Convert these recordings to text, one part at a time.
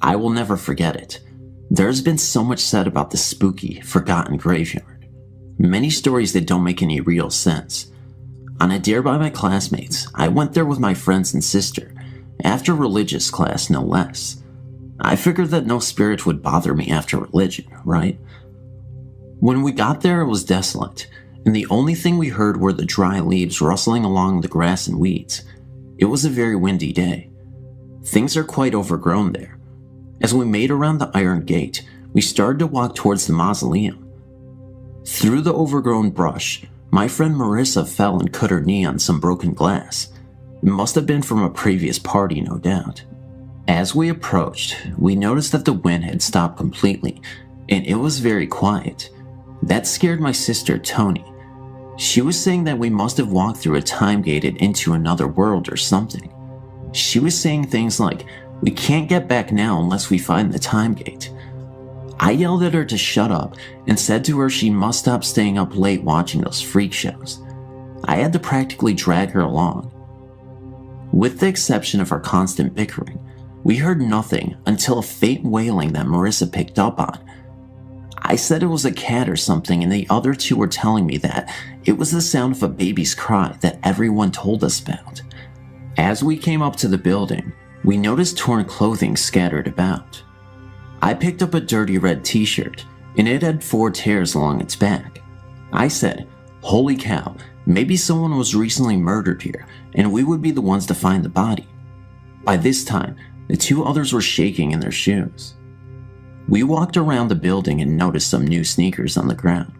I will never forget it. There's been so much said about the spooky, forgotten graveyard. Many stories that don't make any real sense. On a dare by my classmates, I went there with my friends and sister, after religious class no less. I figured that no spirit would bother me after religion, right? When we got there, it was desolate, and the only thing we heard were the dry leaves rustling along the grass and weeds. It was a very windy day. Things are quite overgrown there. As we made around the iron gate, we started to walk towards the mausoleum. Through the overgrown brush, my friend Marissa fell and cut her knee on some broken glass. It must have been from a previous party, no doubt. As we approached, we noticed that the wind had stopped completely, and it was very quiet. That scared my sister, Tony. She was saying that we must have walked through a time gated into another world or something. She was saying things like, "We can't get back now unless we find the time gate." I yelled at her to shut up and said to her she must stop staying up late watching those freak shows. I had to practically drag her along. With the exception of our constant bickering, we heard nothing until a faint wailing that Marissa picked up on. I said it was a cat or something, and the other two were telling me that it was the sound of a baby's cry that everyone told us about. As we came up to the building, we noticed torn clothing scattered about. I picked up a dirty red t-shirt, and it had 4 tears along its back. I said, "Holy cow, maybe someone was recently murdered here, and we would be the ones to find the body." By this time, the 2 others were shaking in their shoes. We walked around the building and noticed some new sneakers on the ground.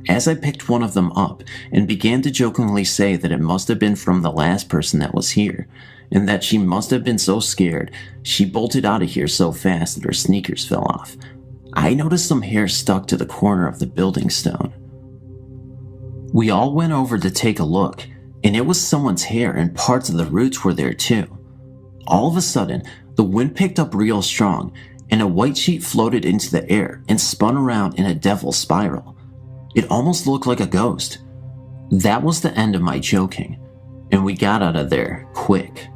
As I picked one of them up and began to jokingly say that it must have been from the last person that was here, and that she must have been so scared she bolted out of here so fast that her sneakers fell off, I noticed some hair stuck to the corner of the building stone. We all went over to take a look, and it was someone's hair, and parts of the roots were there too. All of a sudden, the wind picked up real strong, and a white sheet floated into the air and spun around in a devil spiral. It almost looked like a ghost. That was the end of my joking, and we got out of there quick.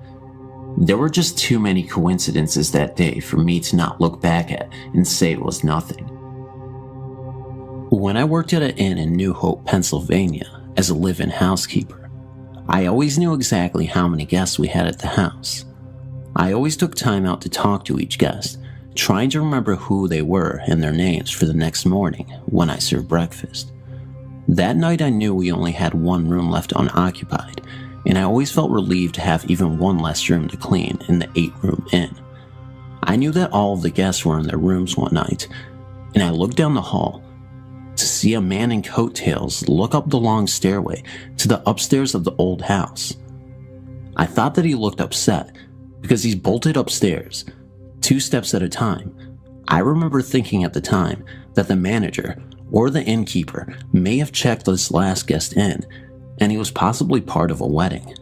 There were just too many coincidences that day for me to not look back at and say it was nothing. When I worked at an inn in New Hope, Pennsylvania, as a live-in housekeeper, I always knew exactly how many guests we had at the house. I always took time out to talk to each guest, trying to remember who they were and their names for the next morning when I served breakfast. That night I knew we only had 1 room left unoccupied, and I always felt relieved to have even 1 less room to clean in the 8-room inn. I knew that all of the guests were in their rooms one night, and I looked down the hall to see a man in coattails look up the long stairway to the upstairs of the old house. I thought that he looked upset because he's bolted upstairs 2 steps at a time. I remember thinking at the time that the manager or the innkeeper may have checked this last guest in, and he was possibly part of a wedding.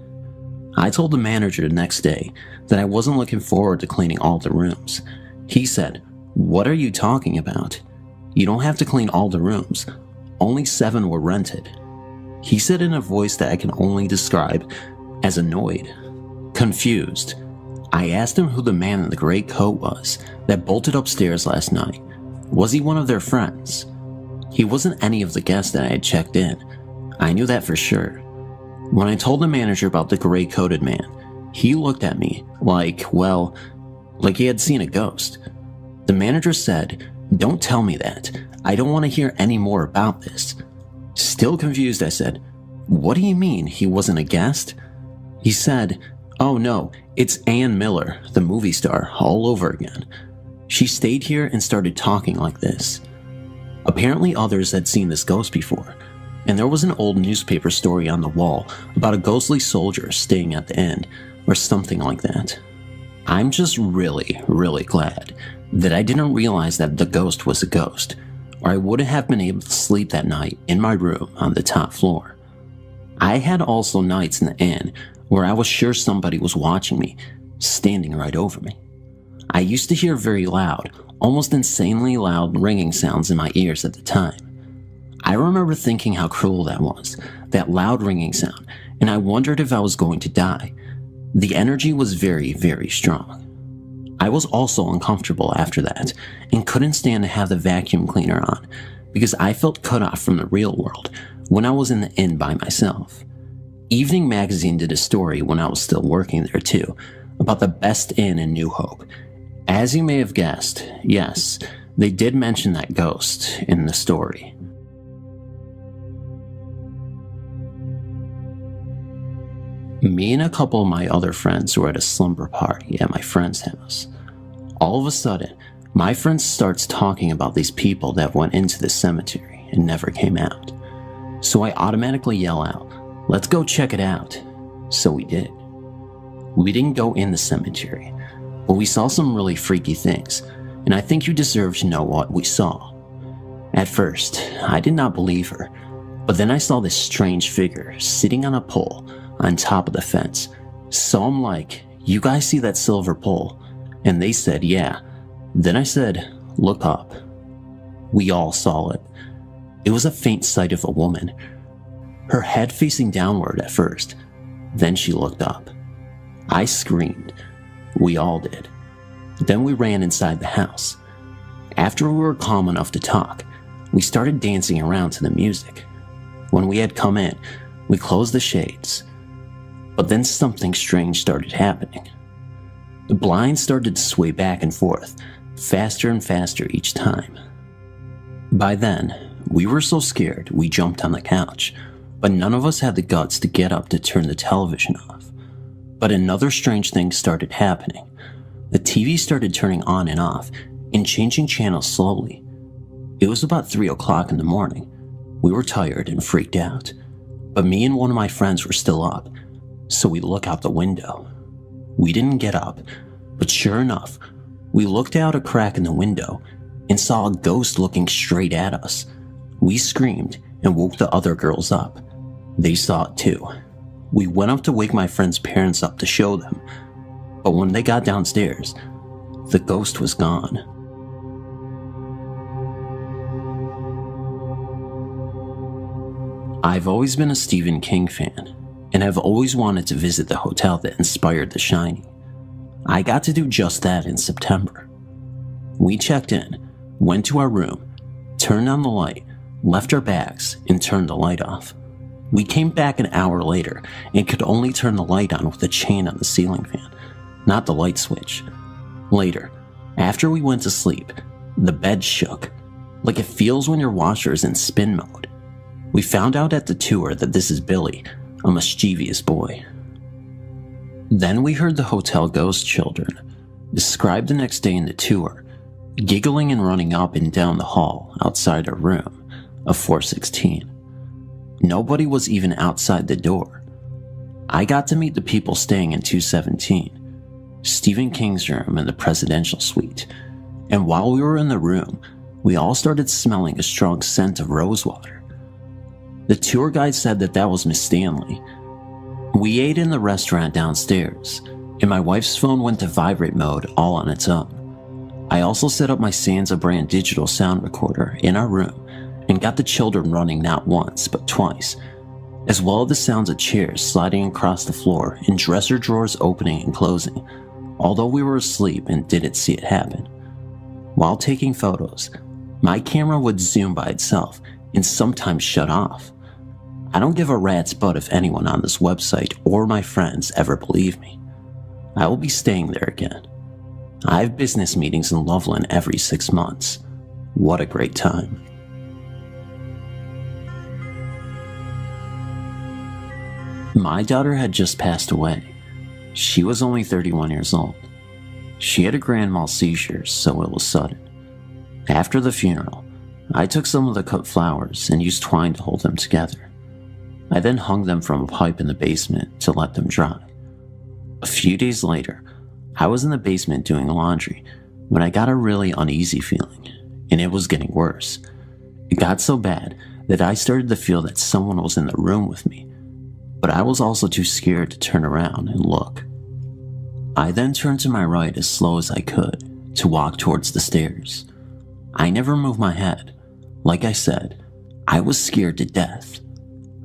I told the manager the next day that I wasn't looking forward to cleaning all the rooms. He said, "What are you talking about? You don't have to clean all the rooms. Only 7 were rented." He said in a voice that I can only describe as annoyed, confused. I asked him who the man in the gray coat was that bolted upstairs last night. Was he one of their friends? He wasn't any of the guests that I had checked in. I knew that for sure. When I told the manager about the gray-coated man, he looked at me like he had seen a ghost. The manager said, "Don't tell me that. I don't want to hear any more about this." Still confused, I said, "What do you mean he wasn't a guest?" He said, "Oh no, it's Ann Miller, the movie star, all over again. She stayed here and started talking like this." Apparently others had seen this ghost before, and there was an old newspaper story on the wall about a ghostly soldier staying at the inn, or something like that. I'm just really, really glad that I didn't realize that the ghost was a ghost, or I wouldn't have been able to sleep that night in my room on the top floor. I had also nights in the inn where I was sure somebody was watching me, standing right over me. I used to hear very loud, almost insanely loud ringing sounds in my ears at the time. I remember thinking how cruel that was, that loud ringing sound, and I wondered if I was going to die. The energy was very, very strong. I was also uncomfortable after that, and couldn't stand to have the vacuum cleaner on, because I felt cut off from the real world when I was in the inn by myself. Evening Magazine did a story when I was still working there too, about the best inn in New Hope. As you may have guessed, yes, they did mention that ghost in the story. Me and a couple of my other friends were at a slumber party at my friend's house. All of a sudden, my friend starts talking about these people that went into the cemetery and never came out. So I automatically yell out, "Let's go check it out." So we did. We didn't go in the cemetery, but we saw some really freaky things, and I think you deserve to know what we saw. At first, I did not believe her, but then I saw this strange figure sitting on a pole on top of the fence. So I'm like, "You guys see that silver pole?" And they said, "Yeah." Then I said, "Look up." We all saw it. It was a faint sight of a woman, her head facing downward at first. Then she looked up. I screamed. We all did. Then we ran inside the house. After we were calm enough to talk, we started dancing around to the music. When we had come in, we closed the shades. But then something strange started happening. The blinds started to sway back and forth, faster and faster each time. By then, we were so scared we jumped on the couch, but none of us had the guts to get up to turn the television off. But another strange thing started happening. The TV started turning on and off and changing channels slowly. It was about 3 o'clock in the morning. We were tired and freaked out, but me and one of my friends were still up, so we look out the window. We didn't get up, but sure enough, we looked out a crack in the window and saw a ghost looking straight at us. We screamed and woke the other girls up. They saw it too. We went up to wake my friend's parents up to show them, but when they got downstairs, the ghost was gone. I've always been a Stephen King fan, and I've always wanted to visit the hotel that inspired The Shining. I got to do just that in September. We checked in, went to our room, turned on the light, left our bags, and turned the light off. We came back an hour later and could only turn the light on with a chain on the ceiling fan, not the light switch. Later, after we went to sleep, the bed shook, like it feels when your washer is in spin mode. We found out at the tour that this is Billy, a mischievous boy. Then we heard the hotel ghost children, described the next day in the tour, giggling and running up and down the hall outside our room of 416. Nobody was even outside the door. I got to meet the people staying in 217, Stephen King's room in the presidential suite, and while we were in the room, we all started smelling a strong scent of rosewater. The tour guide said that was Miss Stanley. We ate in the restaurant downstairs, and my wife's phone went to vibrate mode all on its own. I also set up my Sansa brand digital sound recorder in our room and got the children running not once but twice, as well as the sounds of chairs sliding across the floor and dresser drawers opening and closing, although we were asleep and didn't see it happen. While taking photos, my camera would zoom by itself and sometimes shut off. I don't give a rat's butt if anyone on this website or my friends ever believe me. I will be staying there again. I have business meetings in Loveland every 6 months. What a great time. My daughter had just passed away. She was only 31 years old. She had a grand mal seizure, so it was sudden. After the funeral, I took some of the cut flowers and used twine to hold them together. I then hung them from a pipe in the basement to let them dry. A few days later, I was in the basement doing laundry when I got a really uneasy feeling, and it was getting worse. It got so bad that I started to feel that someone was in the room with me, but I was also too scared to turn around and look. I then turned to my right as slow as I could to walk towards the stairs. I never moved my head. Like I said, I was scared to death.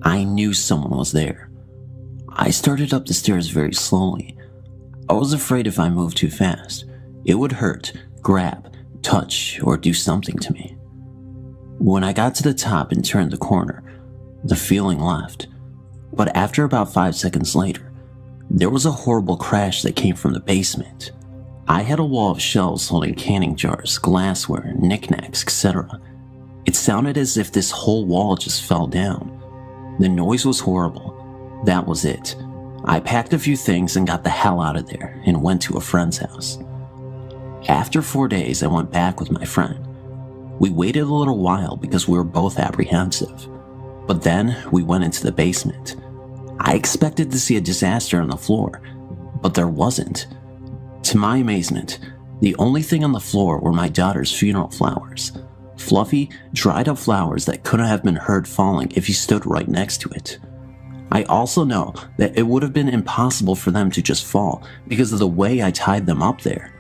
I knew someone was there. I started up the stairs very slowly. I was afraid if I moved too fast, it would hurt, grab, touch, or do something to me. When I got to the top and turned the corner, the feeling left. But after about 5 seconds later, there was a horrible crash that came from the basement. I had a wall of shelves holding canning jars, glassware, knickknacks, etc. It sounded as if this whole wall just fell down. The noise was horrible. That was it. I packed a few things and got the hell out of there and went to a friend's house. After 4 days, I went back with my friend. We waited a little while because we were both apprehensive. But then we went into the basement. I expected to see a disaster on the floor, but there wasn't. To my amazement, the only thing on the floor were my daughter's funeral flowers. Fluffy, dried up flowers that couldn't have been heard falling if you stood right next to it. I also know that it would have been impossible for them to just fall because of the way I tied them up there.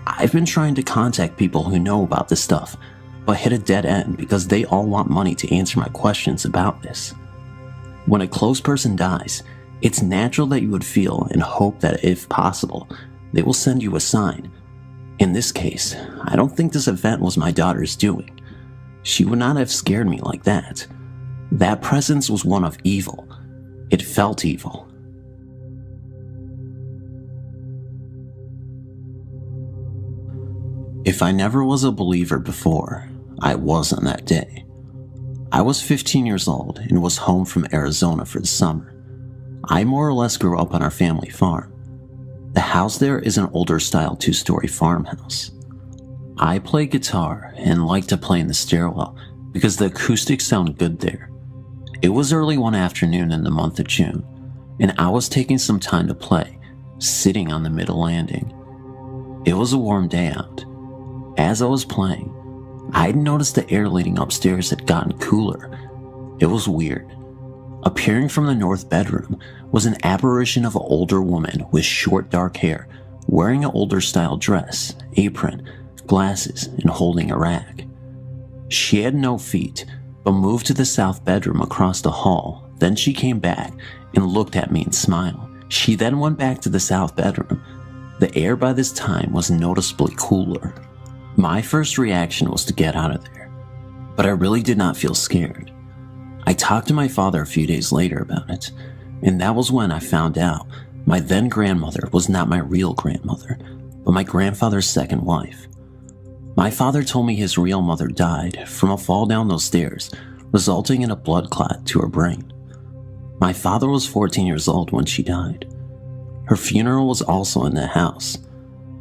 I've been trying to contact people who know about this stuff, but hit a dead end because they all want money to answer my questions about this. When a close person dies, it's natural that you would feel and hope that if possible, they will send you a sign. In this case, I don't think this event was my daughter's doing. She would not have scared me like that. That presence was one of evil. It felt evil. If I never was a believer before, I was on that day. I was 15 years old and was home from Arizona for the summer. I more or less grew up on our family farm. The house there is an older style 2-story farmhouse. I play guitar and like to play in the stairwell because the acoustics sound good there. It was early one afternoon in the month of June, and I was taking some time to play, sitting on the middle landing. It was a warm day out. As I was playing, I'd noticed the air leading upstairs had gotten cooler. It was weird. Appearing from the north bedroom was an apparition of an older woman with short dark hair, wearing an older style dress, apron, glasses, and holding a rag. She had no feet, but moved to the south bedroom across the hall. Then she came back and looked at me and smiled. She then went back to the south bedroom. The air by this time was noticeably cooler. My first reaction was to get out of there, but I really did not feel scared. I talked to my father a few days later about it, and that was when I found out my then grandmother was not my real grandmother, but my grandfather's second wife. My father told me his real mother died from a fall down those stairs, resulting in a blood clot to her brain. My father was 14 years old when she died. Her funeral was also in the house.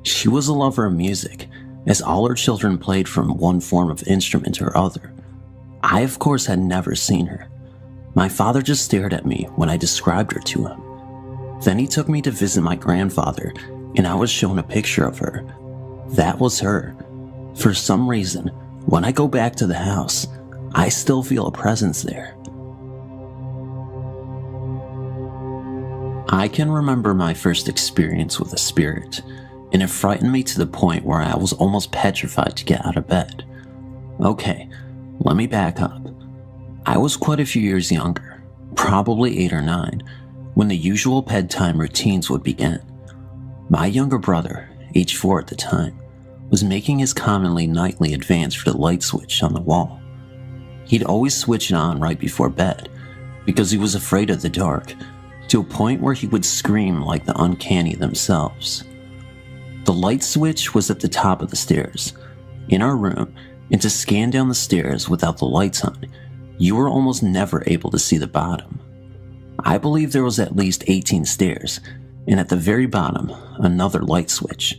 She was a lover of music, as all her children played from one form of instrument or other. I, of course, had never seen her. My father just stared at me when I described her to him. Then he took me to visit my grandfather, and I was shown a picture of her. That was her. For some reason, when I go back to the house, I still feel a presence there. I can remember my first experience with a spirit, and it frightened me to the point where I was almost petrified to get out of bed. Okay, let me back up. I was quite a few years younger, probably 8 or 9, when the usual bedtime routines would begin. My younger brother, age 4 at the time, was making his commonly nightly advance for the light switch on the wall. He'd always switch it on right before bed, because he was afraid of the dark, to a point where he would scream like the uncanny themselves. The light switch was at the top of the stairs, in our room, and to scan down the stairs without the lights on, you were almost never able to see the bottom. I believe there was at least 18 stairs, and at the very bottom, another light switch.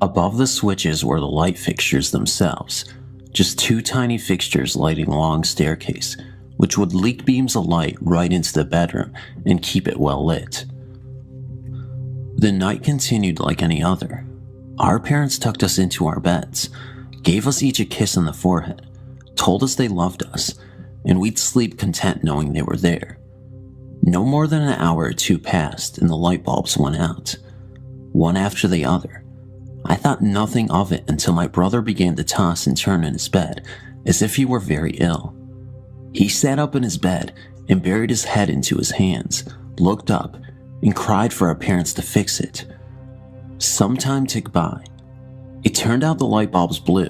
Above the switches were the light fixtures themselves, just 2 tiny fixtures lighting a long staircase, which would leak beams of light right into the bedroom and keep it well lit. The night continued like any other. Our parents tucked us into our beds, gave us each a kiss on the forehead, told us they loved us, and we'd sleep content knowing they were there. No more than an hour or 2 passed and the light bulbs went out, one after the other. I thought nothing of it until my brother began to toss and turn in his bed as if he were very ill. He sat up in his bed and buried his head into his hands, looked up, and cried for our parents to fix it. Some time ticked by. It turned out the light bulbs blew,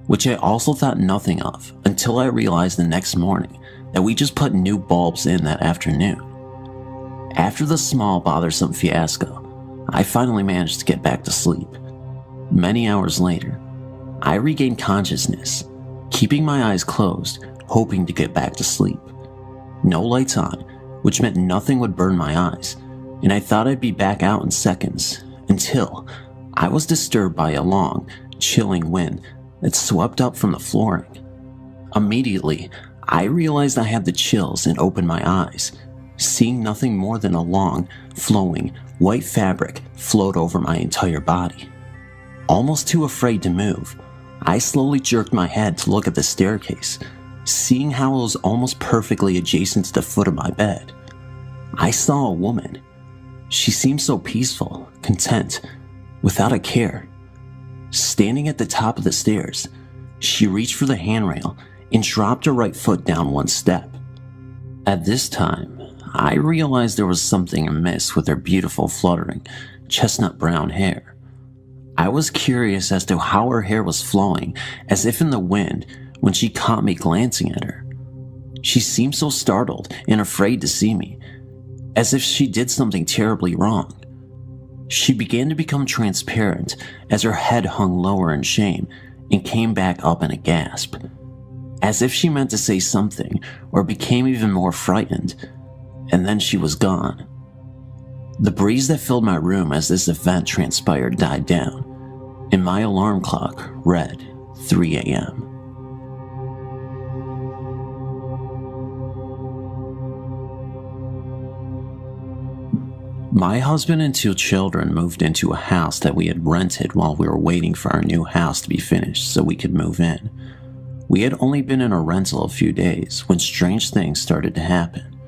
which I also thought nothing of until I realized the next morning that we just put new bulbs in that afternoon. After the small, bothersome fiasco, I finally managed to get back to sleep. Many hours later, I regained consciousness, keeping my eyes closed, hoping to get back to sleep. No lights on, which meant nothing would burn my eyes, and I thought I'd be back out in seconds, until I was disturbed by a long, chilling wind that swept up from the flooring. Immediately, I realized I had the chills and opened my eyes, seeing nothing more than a long, flowing, white fabric float over my entire body. Almost too afraid to move, I slowly jerked my head to look at the staircase, seeing how it was almost perfectly adjacent to the foot of my bed. I saw a woman. She seemed so peaceful, content, without a care. Standing at the top of the stairs, she reached for the handrail and dropped her right foot down one step. At this time, I realized there was something amiss with her beautiful, fluttering, chestnut brown hair. I was curious as to how her hair was flowing, as if in the wind, when she caught me glancing at her. She seemed so startled and afraid to see me, as if she did something terribly wrong. She began to become transparent as her head hung lower in shame and came back up in a gasp, as if she meant to say something or became even more frightened, and then she was gone. The breeze that filled my room as this event transpired died down, and my alarm clock read 3 a.m. My husband and 2 children moved into a house that we had rented while we were waiting for our new house to be finished so we could move in. We had only been in a rental a few days when strange things started to happen.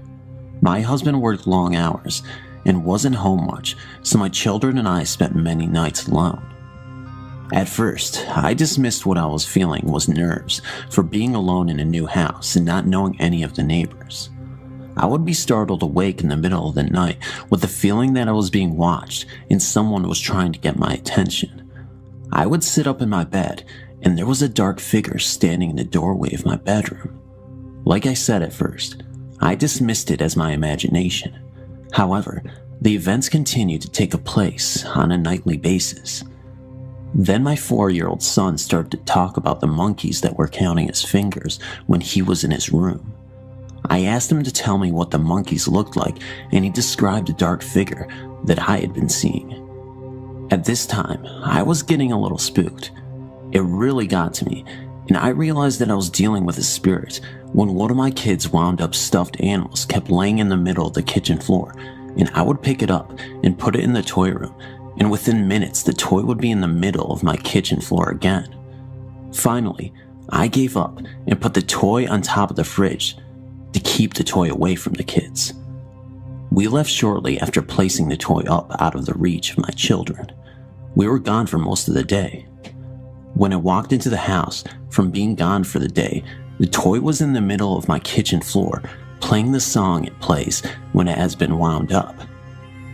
My husband worked long hours and wasn't home much, so my children and I spent many nights alone. At first, I dismissed what I was feeling was nerves for being alone in a new house and not knowing any of the neighbors. I would be startled awake in the middle of the night with the feeling that I was being watched and someone was trying to get my attention. I would sit up in my bed and there was a dark figure standing in the doorway of my bedroom. Like I said at first, I dismissed it as my imagination. However, the events continued to take place on a nightly basis. Then my 4-year-old son started to talk about the monkeys that were counting his fingers when he was in his room. I asked him to tell me what the monkeys looked like, and he described a dark figure that I had been seeing. At this time, I was getting a little spooked. It really got to me, and I realized that I was dealing with a spirit when one of my kids' wound up stuffed animals kept laying in the middle of the kitchen floor, and I would pick it up and put it in the toy room, and within minutes the toy would be in the middle of my kitchen floor again. Finally, I gave up and put the toy on top of the fridge to keep the toy away from the kids. We left shortly after placing the toy up out of the reach of my children. We were gone for most of the day. When I walked into the house from being gone for the day, the toy was in the middle of my kitchen floor, playing the song it plays when it has been wound up.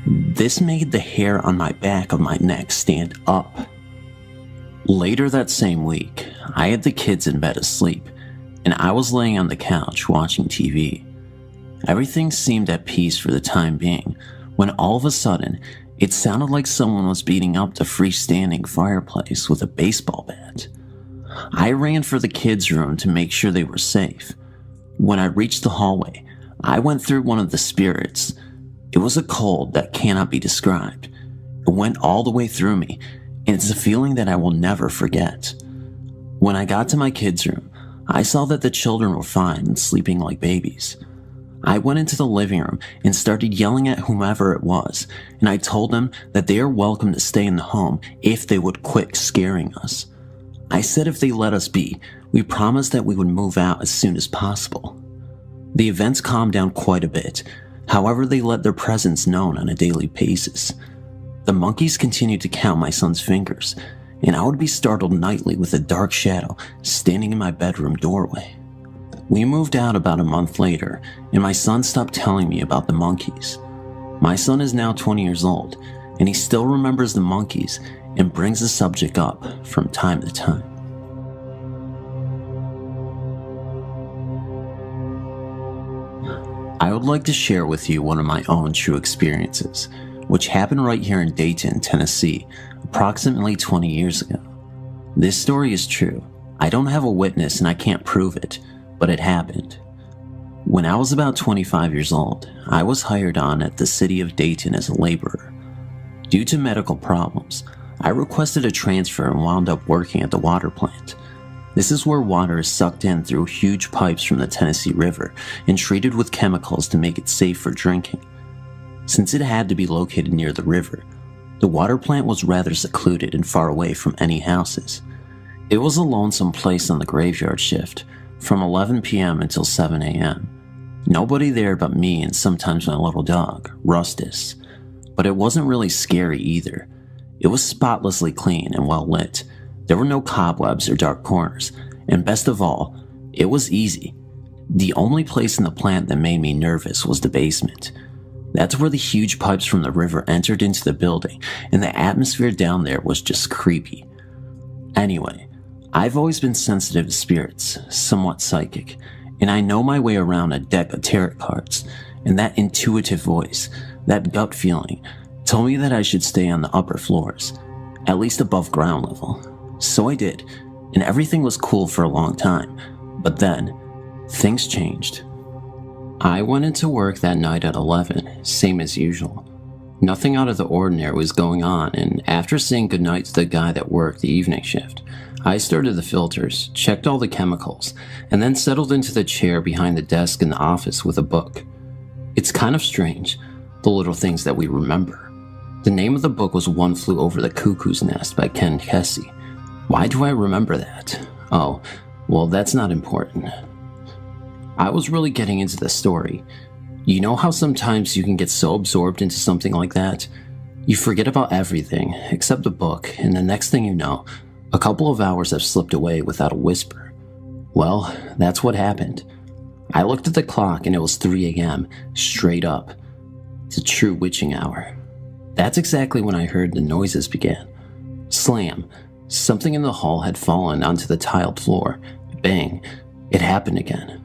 This made the hair on my back of my neck stand up. Later that same week, I had the kids in bed asleep, and I was laying on the couch watching TV. Everything seemed at peace for the time being, when all of a sudden, it sounded like someone was beating up the freestanding fireplace with a baseball bat. I ran for the kids' room to make sure they were safe. When I reached the hallway, I went through one of the spirits. It was a cold that cannot be described. It went all the way through me, and it's a feeling that I will never forget. When I got to my kids' room, I saw that the children were fine and sleeping like babies. I went into the living room and started yelling at whomever it was, and I told them that they are welcome to stay in the home if they would quit scaring us. I said if they let us be, we promised that we would move out as soon as possible. The events calmed down quite a bit. However, they let their presence known on a daily basis. The monkeys continued to count my son's fingers, and I would be startled nightly with a dark shadow standing in my bedroom doorway. We moved out about a month later, and my son stopped telling me about the monkeys. My son is now 20 years old, and he still remembers the monkeys and brings the subject up from time to time. I would like to share with you one of my own true experiences, which happened right here in Dayton, Tennessee, approximately 20 years ago. This story is true. I don't have a witness and I can't prove it, but it happened. When I was about 25 years old, I was hired on at the city of Dayton as a laborer. Due to medical problems, I requested a transfer and wound up working at the water plant. This is where water is sucked in through huge pipes from the Tennessee River and treated with chemicals to make it safe for drinking. Since it had to be located near the river, the water plant was rather secluded and far away from any houses. It was a lonesome place on the graveyard shift, from 11 p.m. until 7 a.m. Nobody there but me and sometimes my little dog, Rustus. But it wasn't really scary either. It was spotlessly clean and well lit. There were no cobwebs or dark corners, and best of all, it was easy. The only place in the plant that made me nervous was the basement. That's where the huge pipes from the river entered into the building, and the atmosphere down there was just creepy. Anyway, I've always been sensitive to spirits, somewhat psychic, and I know my way around a deck of tarot cards, and that intuitive voice, that gut feeling, told me that I should stay on the upper floors, at least above ground level. So I did, and everything was cool for a long time, but then, things changed. I went into work that night at 11, same as usual. Nothing out of the ordinary was going on, and after saying goodnight to the guy that worked the evening shift, I started the filters, checked all the chemicals, and then settled into the chair behind the desk in the office with a book. It's kind of strange, the little things that we remember. The name of the book was One Flew Over the Cuckoo's Nest by Ken Kesey. Why do I remember that? Oh, well, that's not important. I was really getting into the story. You know how sometimes you can get so absorbed into something like that? You forget about everything except the book, and the next thing you know, a couple of hours have slipped away without a whisper. Well, that's what happened. I looked at the clock and it was 3 a.m., straight up. It's a true witching hour. That's exactly when I heard the noises began. Slam. Something in the hall had fallen onto the tiled floor. Bang. It happened again.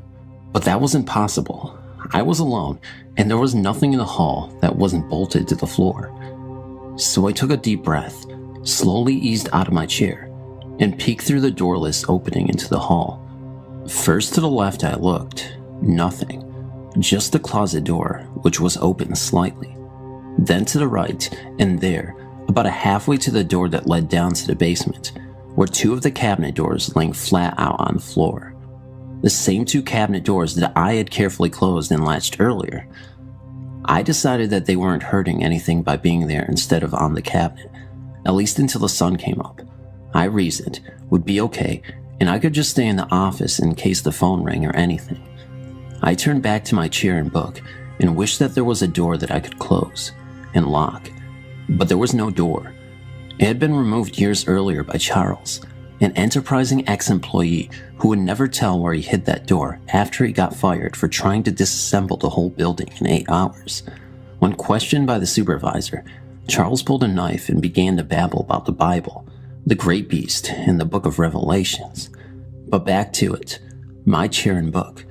But that wasn't possible. I was alone, and there was nothing in the hall that wasn't bolted to the floor. So I took a deep breath, slowly eased out of my chair, and peeked through the doorless opening into the hall. First to the left I looked. Nothing. Just the closet door, which was open slightly. Then to the right, and there, about halfway to the door that led down to the basement, were two of the cabinet doors laying flat out on the floor. The same two cabinet doors that I had carefully closed and latched earlier. I decided that they weren't hurting anything by being there instead of on the cabinet, at least until the sun came up. I reasoned would be okay, and I could just stay in the office in case the phone rang or anything. I turned back to my chair and book and wished that there was a door that I could close and lock. But there was no door. It had been removed years earlier by Charles, an enterprising ex-employee who would never tell where he hid that door after he got fired for trying to disassemble the whole building in 8 hours. When questioned by the supervisor, Charles pulled a knife and began to babble about the Bible, the great beast, and the book of Revelations. But back to it, my chair and book.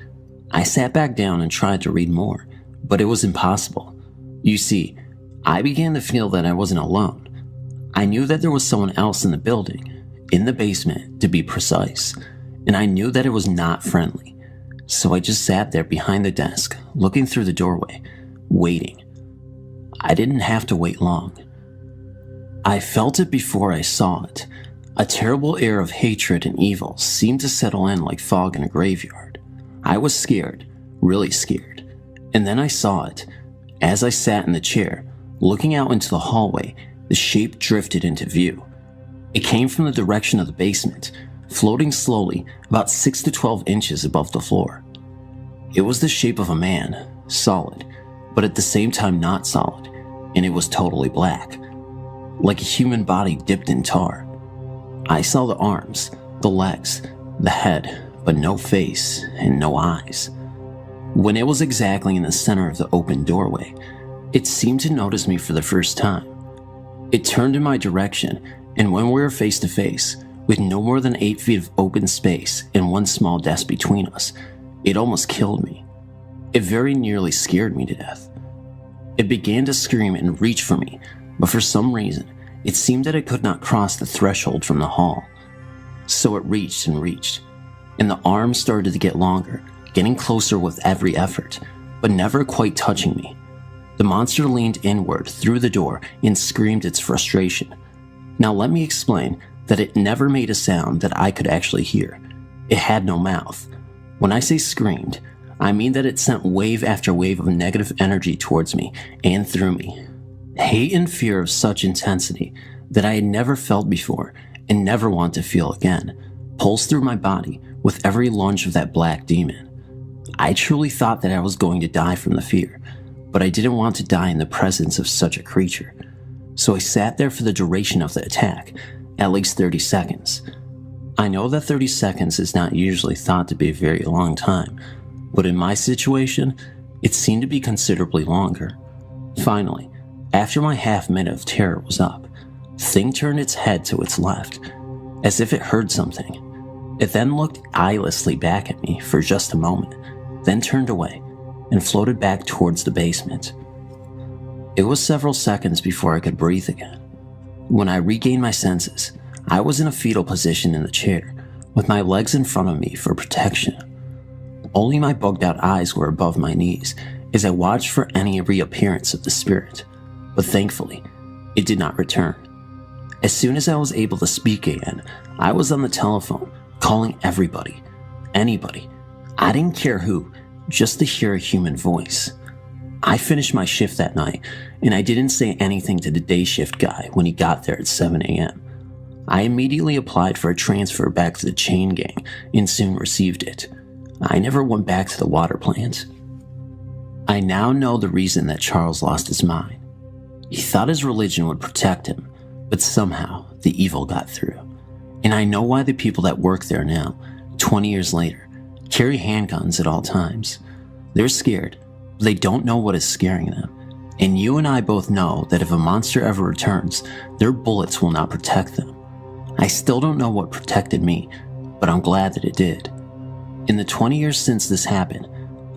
I sat back down and tried to read more, but it was impossible. You see, I began to feel that I wasn't alone. I knew that there was someone else in the building, in the basement to be precise, and I knew that it was not friendly. So I just sat there behind the desk, looking through the doorway, waiting. I didn't have to wait long. I felt it before I saw it. A terrible air of hatred and evil seemed to settle in like fog in a graveyard. I was scared, really scared. And then I saw it. As I sat in the chair, looking out into the hallway, the shape drifted into view. It came from the direction of the basement, floating slowly about 6 to 12 inches above the floor. It was the shape of a man, solid, but at the same time not solid, and it was totally black, like a human body dipped in tar. I saw the arms, the legs, the head, but no face and no eyes. When it was exactly in the center of the open doorway, it seemed to notice me for the first time. It turned in my direction, and when we were face to face, with no more than 8 feet of open space and one small desk between us, it almost killed me. It very nearly scared me to death. It began to scream and reach for me, but for some reason, it seemed that it could not cross the threshold from the hall. So it reached and reached, and the arms started to get longer, getting closer with every effort, but never quite touching me. The monster leaned inward through the door and screamed its frustration. Now let me explain that it never made a sound that I could actually hear. It had no mouth. When I say screamed, I mean that it sent wave after wave of negative energy towards me and through me. Hate and fear of such intensity that I had never felt before and never want to feel again pulsed through my body with every lunge of that black demon. I truly thought that I was going to die from the fear, but I didn't want to die in the presence of such a creature. So I sat there for the duration of the attack, at least 30 seconds. I know that 30 seconds is not usually thought to be a very long time, but in my situation, it seemed to be considerably longer. Finally, after my half-minute of terror was up, Thing turned its head to its left, as if it heard something. It then looked eyelessly back at me for just a moment, then turned away and floated back towards the basement. It was several seconds before I could breathe again. When I regained my senses, I was in a fetal position in the chair, with my legs in front of me for protection. Only my bugged-out eyes were above my knees as I watched for any reappearance of the spirit, but thankfully, it did not return. As soon as I was able to speak again, I was on the telephone, calling everybody, anybody. I didn't care who, just to hear a human voice. I finished my shift that night, and I didn't say anything to the day shift guy when he got there at 7 a.m. I immediately applied for a transfer back to the chain gang and soon received it. I never went back to the water plant. I now know the reason that Charles lost his mind. He thought his religion would protect him, but somehow the evil got through. And I know why the people that work there now, 20 years later, carry handguns at all times. They're scared, but they don't know what is scaring them. And you and I both know that if a monster ever returns, their bullets will not protect them. I still don't know what protected me, but I'm glad that it did. In the 20 years since this happened,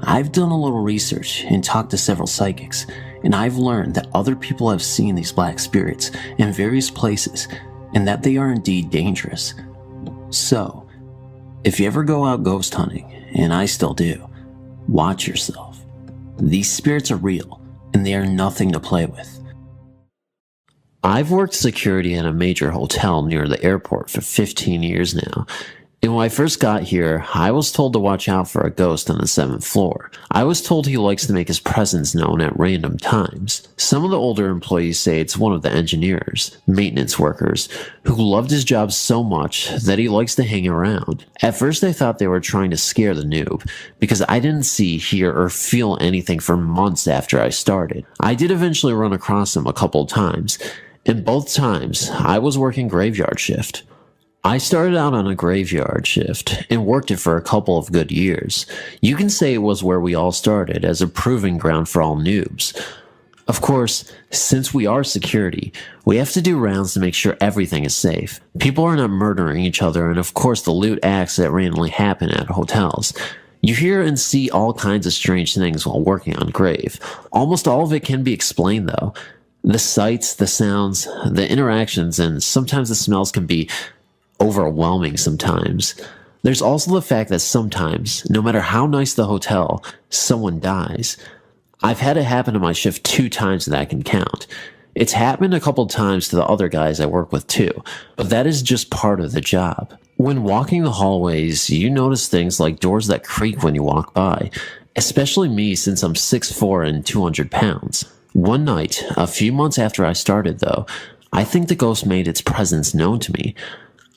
I've done a little research and talked to several psychics, and I've learned that other people have seen these black spirits in various places and that they are indeed dangerous. So, if you ever go out ghost hunting, and I still do, watch yourself. These spirits are real, and they are nothing to play with. I've worked security at a major hotel near the airport for 15 years now. And when I first got here, I was told to watch out for a ghost on the 7th floor. I was told he likes to make his presence known at random times. Some of the older employees say it's one of the engineers, maintenance workers, who loved his job so much that he likes to hang around. At first I thought they were trying to scare the noob, because I didn't see, hear, or feel anything for months after I started. I did eventually run across him a couple times, and both times I was working graveyard shift. I started out on a graveyard shift and worked it for a couple of good years. You can say it was where we all started, as a proving ground for all noobs. Of course, since we are security, we have to do rounds to make sure everything is safe. People are not murdering each other, and of course the loot acts that randomly happen at hotels. You hear and see all kinds of strange things while working on grave. Almost all of it can be explained though. The sights, the sounds, the interactions, and sometimes the smells can be overwhelming sometimes. There's also the fact that sometimes, no matter how nice the hotel, someone dies. I've had it happen to my shift 2 times that I can count. It's happened a couple times to the other guys I work with too, but that is just part of the job. When walking the hallways, you notice things like doors that creak when you walk by, especially me since I'm 6'4" and 200 pounds. One night, a few months after I started though, I think the ghost made its presence known to me.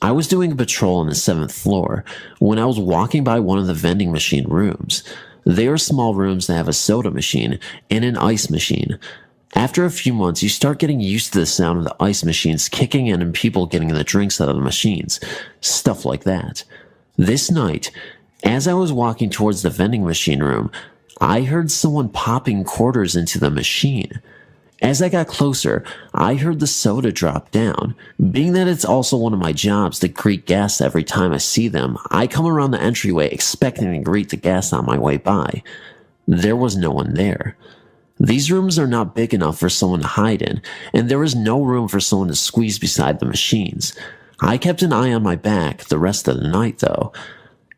I was doing a patrol on the 7th floor when I was walking by one of the vending machine rooms. They are small rooms that have a soda machine and an ice machine. After a few months, you start getting used to the sound of the ice machines kicking in and people getting the drinks out of the machines. Stuff like that. This night, As I was walking towards the vending machine room, I heard someone popping quarters into the machine. As I got closer, I heard the soda drop down. Being that it's also one of my jobs to greet guests every time I see them, I come around the entryway expecting to greet the guests on my way by. There was no one there. These rooms are not big enough for someone to hide in, and there was no room for someone to squeeze beside the machines. I kept an eye on my back the rest of the night, though.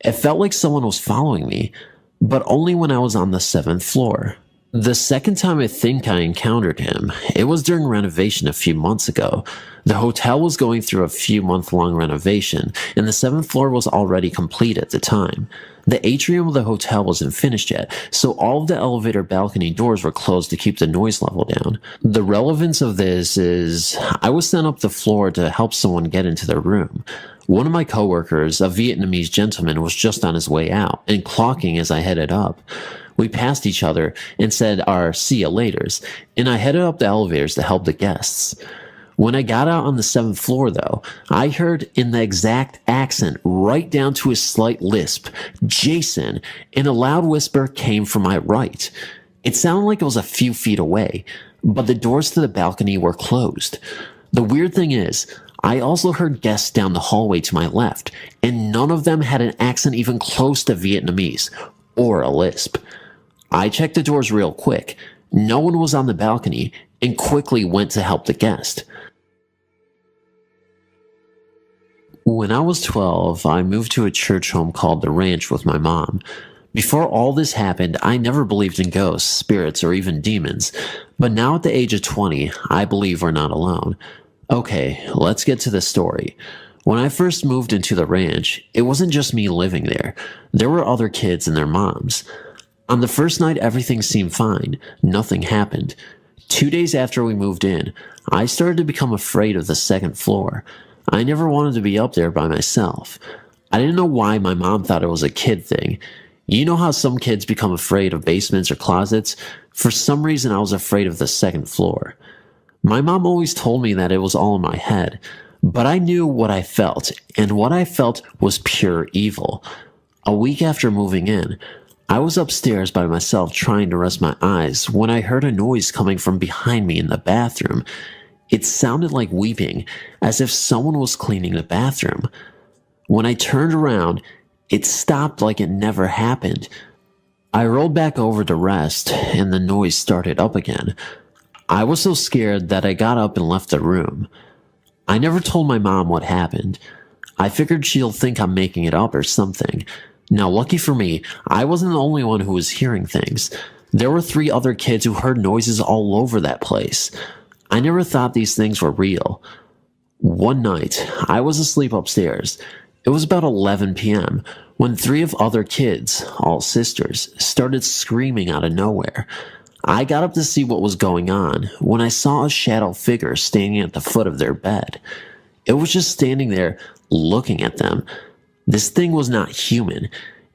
It felt like someone was following me, but only when I was on the 7th floor. The second time I think I encountered him, it was during renovation a few months ago. The hotel was going through a few month-long renovation, and the 7th floor was already complete at the time. The atrium of the hotel wasn't finished yet, so all of the elevator balcony doors were closed to keep the noise level down. The relevance of this is, I was sent up the floor to help someone get into their room. One of my coworkers, a Vietnamese gentleman, was just on his way out and clocking as I headed up. We passed each other and said our see ya laters, and I headed up the elevators to help the guests. When I got out on the 7th floor, though, I heard in the exact accent, right down to a slight lisp, "Jason," and a loud whisper came from my right. It sounded like it was a few feet away, but the doors to the balcony were closed. The weird thing is, I also heard guests down the hallway to my left, and none of them had an accent even close to Vietnamese, or a lisp. I checked the doors real quick. No one was on the balcony, and quickly went to help the guest. When I was 12, I moved to a church home called The Ranch with my mom. Before all this happened, I never believed in ghosts, spirits, or even demons. But now at the age of 20, I believe we're not alone. Okay, let's get to the story. When I first moved into the ranch, it wasn't just me living there. There were other kids and their moms. On the first night, everything seemed fine. Nothing happened. 2 days after we moved in, I started to become afraid of the 2nd floor. I never wanted to be up there by myself. I didn't know why my mom thought it was a kid thing. You know how some kids become afraid of basements or closets? For some reason, I was afraid of the 2nd floor. My mom always told me that it was all in my head, but I knew what I felt, and what I felt was pure evil. A week after moving in, I was upstairs by myself trying to rest my eyes when I heard a noise coming from behind me in the bathroom. It sounded like weeping, as if someone was cleaning the bathroom. When I turned around, it stopped like it never happened. I rolled back over to rest, and the noise started up again. I was so scared that I got up and left the room. I never told my mom what happened. I figured she'll think I'm making it up or something. Now, lucky for me, I wasn't the only one who was hearing things. There were 3 other kids who heard noises all over that place. I never thought these things were real. One night, I was asleep upstairs. It was about 11 p.m. when 3 of other kids, all sisters, started screaming out of nowhere. I got up to see what was going on when I saw a shadow figure standing at the foot of their bed. It was just standing there looking at them. This thing was not human.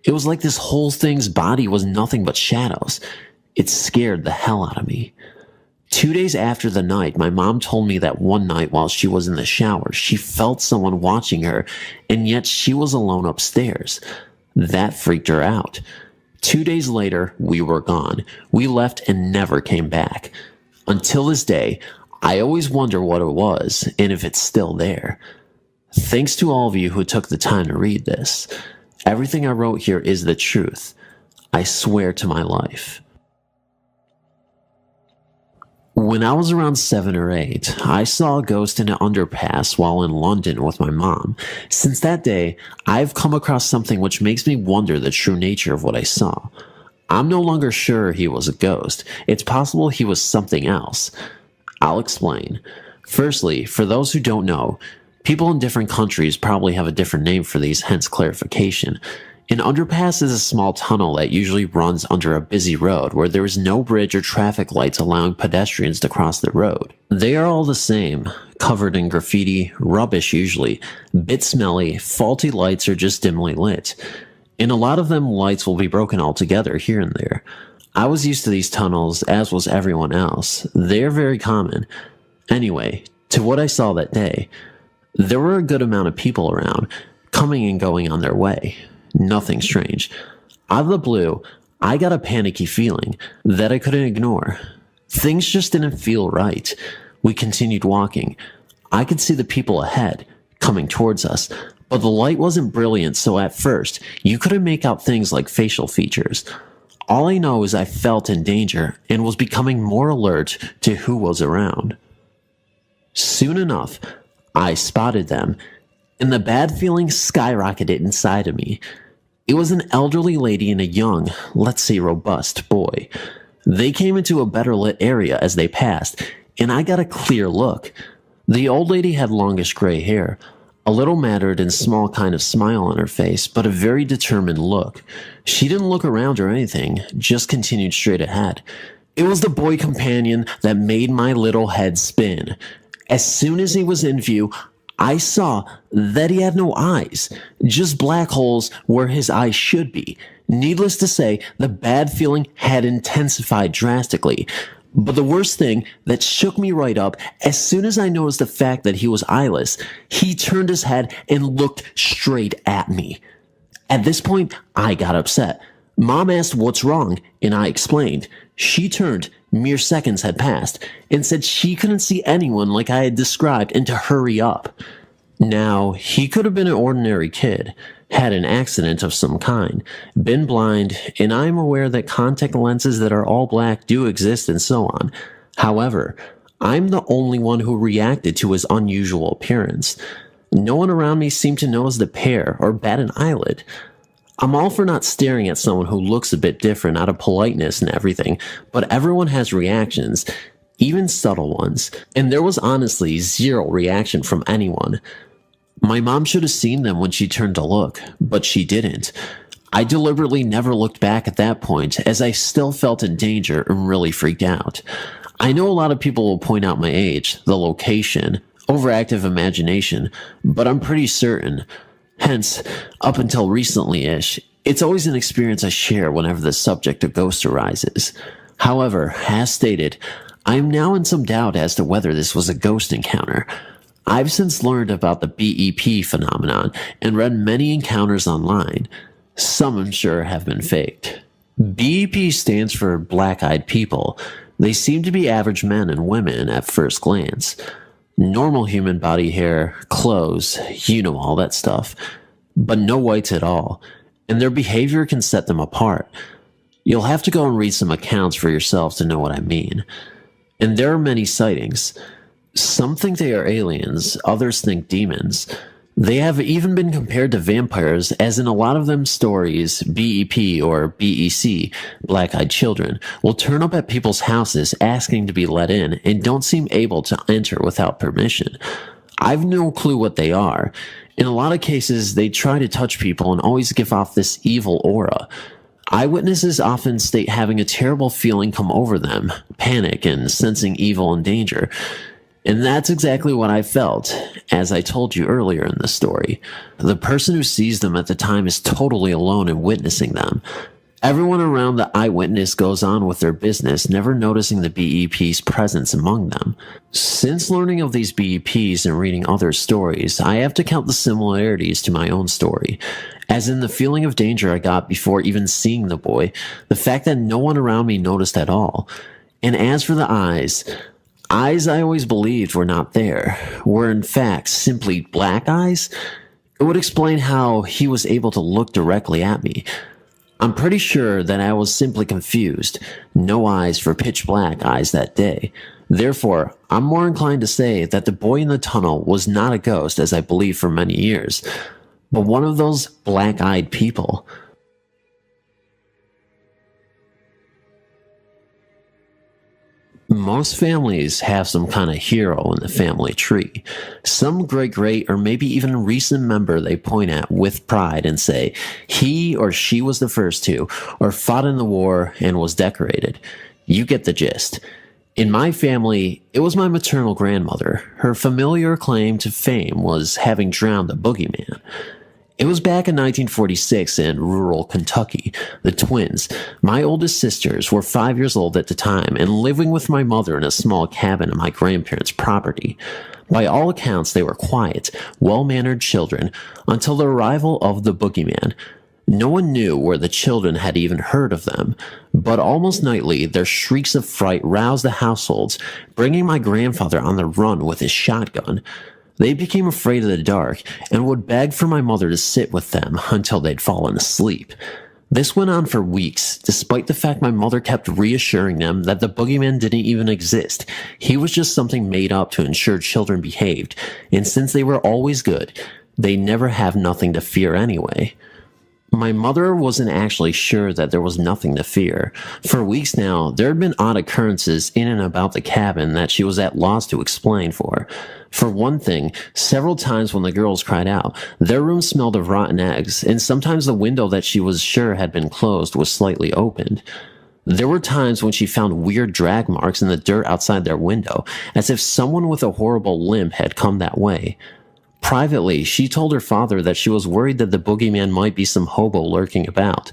It was like this whole thing's body was nothing but shadows. It scared the hell out of me. 2 days after the night, my mom told me that one night while she was in the shower, she felt someone watching her, and yet she was alone upstairs. That freaked her out. 2 days later, we were gone. We left and never came back. Until this day, I always wonder what it was and if it's still there. Thanks to all of you who took the time to read this. Everything I wrote here is the truth. I swear to my life. When I was around 7 or 8, I saw a ghost in an underpass while in London with my mom. Since that day, I've come across something which makes me wonder the true nature of what I saw. I'm no longer sure he was a ghost. It's possible he was something else. I'll explain. Firstly, for those who don't know, people in different countries probably have a different name for these, hence clarification. An underpass is a small tunnel that usually runs under a busy road where there is no bridge or traffic lights allowing pedestrians to cross the road. They are all the same, covered in graffiti, rubbish usually, bit smelly, faulty lights are just dimly lit. In a lot of them, lights will be broken altogether here and there. I was used to these tunnels, as was everyone else. They are very common. Anyway, to what I saw that day, there were a good amount of people around, coming and going on their way. nothing strange. Out of the blue, I got a panicky feeling that I couldn't ignore. Things just didn't feel right. We continued walking. I could see the people ahead, coming towards us, but the light wasn't brilliant, so at first, you couldn't make out things like facial features. All I know is I felt in danger and was becoming more alert to who was around. Soon enough, I spotted them, and the bad feeling skyrocketed inside of me. It was an elderly lady and a young, let's say robust, boy. They came into a better lit area as they passed, and I got a clear look. The old lady had longish gray hair, a little matted and small kind of smile on her face, but a very determined look. She didn't look around or anything, just continued straight ahead. It was the boy companion that made my little head spin. As soon as he was in view, I saw that he had no eyes, just black holes where his eyes should be. Needless to say, the bad feeling had intensified drastically. But the worst thing that shook me right up, as soon as I noticed the fact that he was eyeless, he turned his head and looked straight at me. At this point, I got upset. Mom asked what's wrong, and I explained. She turned, mere seconds had passed, and said she couldn't see anyone like I had described and to hurry up. Now, he could have been an ordinary kid, had an accident of some kind, been blind, and I am aware that contact lenses that are all black do exist and so on. However, I'm the only one who reacted to his unusual appearance. No one around me seemed to notice the pair or bat an eyelid. I'm all for not staring at someone who looks a bit different out of politeness and everything, but everyone has reactions, even subtle ones, and there was honestly zero reaction from anyone. My mom should have seen them when she turned to look, but she didn't. I deliberately never looked back at that point, as I still felt in danger and really freaked out. I know a lot of people will point out my age, the location, overactive imagination, but I'm pretty certain. Hence, up until recently-ish, it's always an experience I share whenever the subject of ghosts arises. However, as stated, I am now in some doubt as to whether this was a ghost encounter. I've since learned about the BEP phenomenon and read many encounters online. Some I'm sure have been faked. BEP stands for black-eyed people. They seem to be average men and women at first glance. Normal human body hair, clothes, you know, all that stuff. But no whites at all, and their behavior can set them apart. You'll have to go and read some accounts for yourself to know what I mean. And there are many sightings. Some think they are aliens, others think demons. They have even been compared to vampires, as in a lot of them stories, BEP or BEC, black-eyed children, will turn up at people's houses asking to be let in and don't seem able to enter without permission. I've no clue what they are. In a lot of cases, they try to touch people and always give off this evil aura. Eyewitnesses often state having a terrible feeling come over them, panic, and sensing evil and danger. And that's exactly what I felt, as I told you earlier in the story. The person who sees them at the time is totally alone in witnessing them. Everyone around the eyewitness goes on with their business, never noticing the BEP's presence among them. Since learning of these BEPs and reading other stories, I have to count the similarities to my own story. As in the feeling of danger I got before even seeing the boy, the fact that no one around me noticed at all. And as for the eyes I always believed were not there, were in fact simply black eyes, it would explain how he was able to look directly at me. I'm pretty sure that I was simply confused. No eyes for pitch black eyes that day. Therefore, I'm more inclined to say that the boy in the tunnel was not a ghost as I believed for many years, but one of those black-eyed people. Most families have some kind of hero in the family tree. Some great or maybe even recent member they point at with pride and say he or she was the first to, or fought in the war and was decorated. You get the gist. In my family, it was my maternal grandmother. Her familiar claim to fame was having drowned the boogeyman. It was back in 1946 in rural Kentucky. The twins, my oldest sisters, were 5 years old at the time and living with my mother in a small cabin on my grandparents' property. By all accounts, they were quiet, well-mannered children until the arrival of the boogeyman. No one knew where the children had even heard of them, but almost nightly their shrieks of fright roused the households, bringing my grandfather on the run with his shotgun. They became afraid of the dark and would beg for my mother to sit with them until they'd fallen asleep. This went on for weeks, despite the fact my mother kept reassuring them that the boogeyman didn't even exist. He was just something made up to ensure children behaved, and since they were always good, they never have nothing to fear anyway. My mother wasn't actually sure that there was nothing to fear. For weeks now, there had been odd occurrences in and about the cabin that she was at loss to explain for. For one thing, several times when the girls cried out, their room smelled of rotten eggs, and sometimes the window that she was sure had been closed was slightly opened. There were times when she found weird drag marks in the dirt outside their window, as if someone with a horrible limp had come that way. Privately, she told her father that she was worried that the boogeyman might be some hobo lurking about.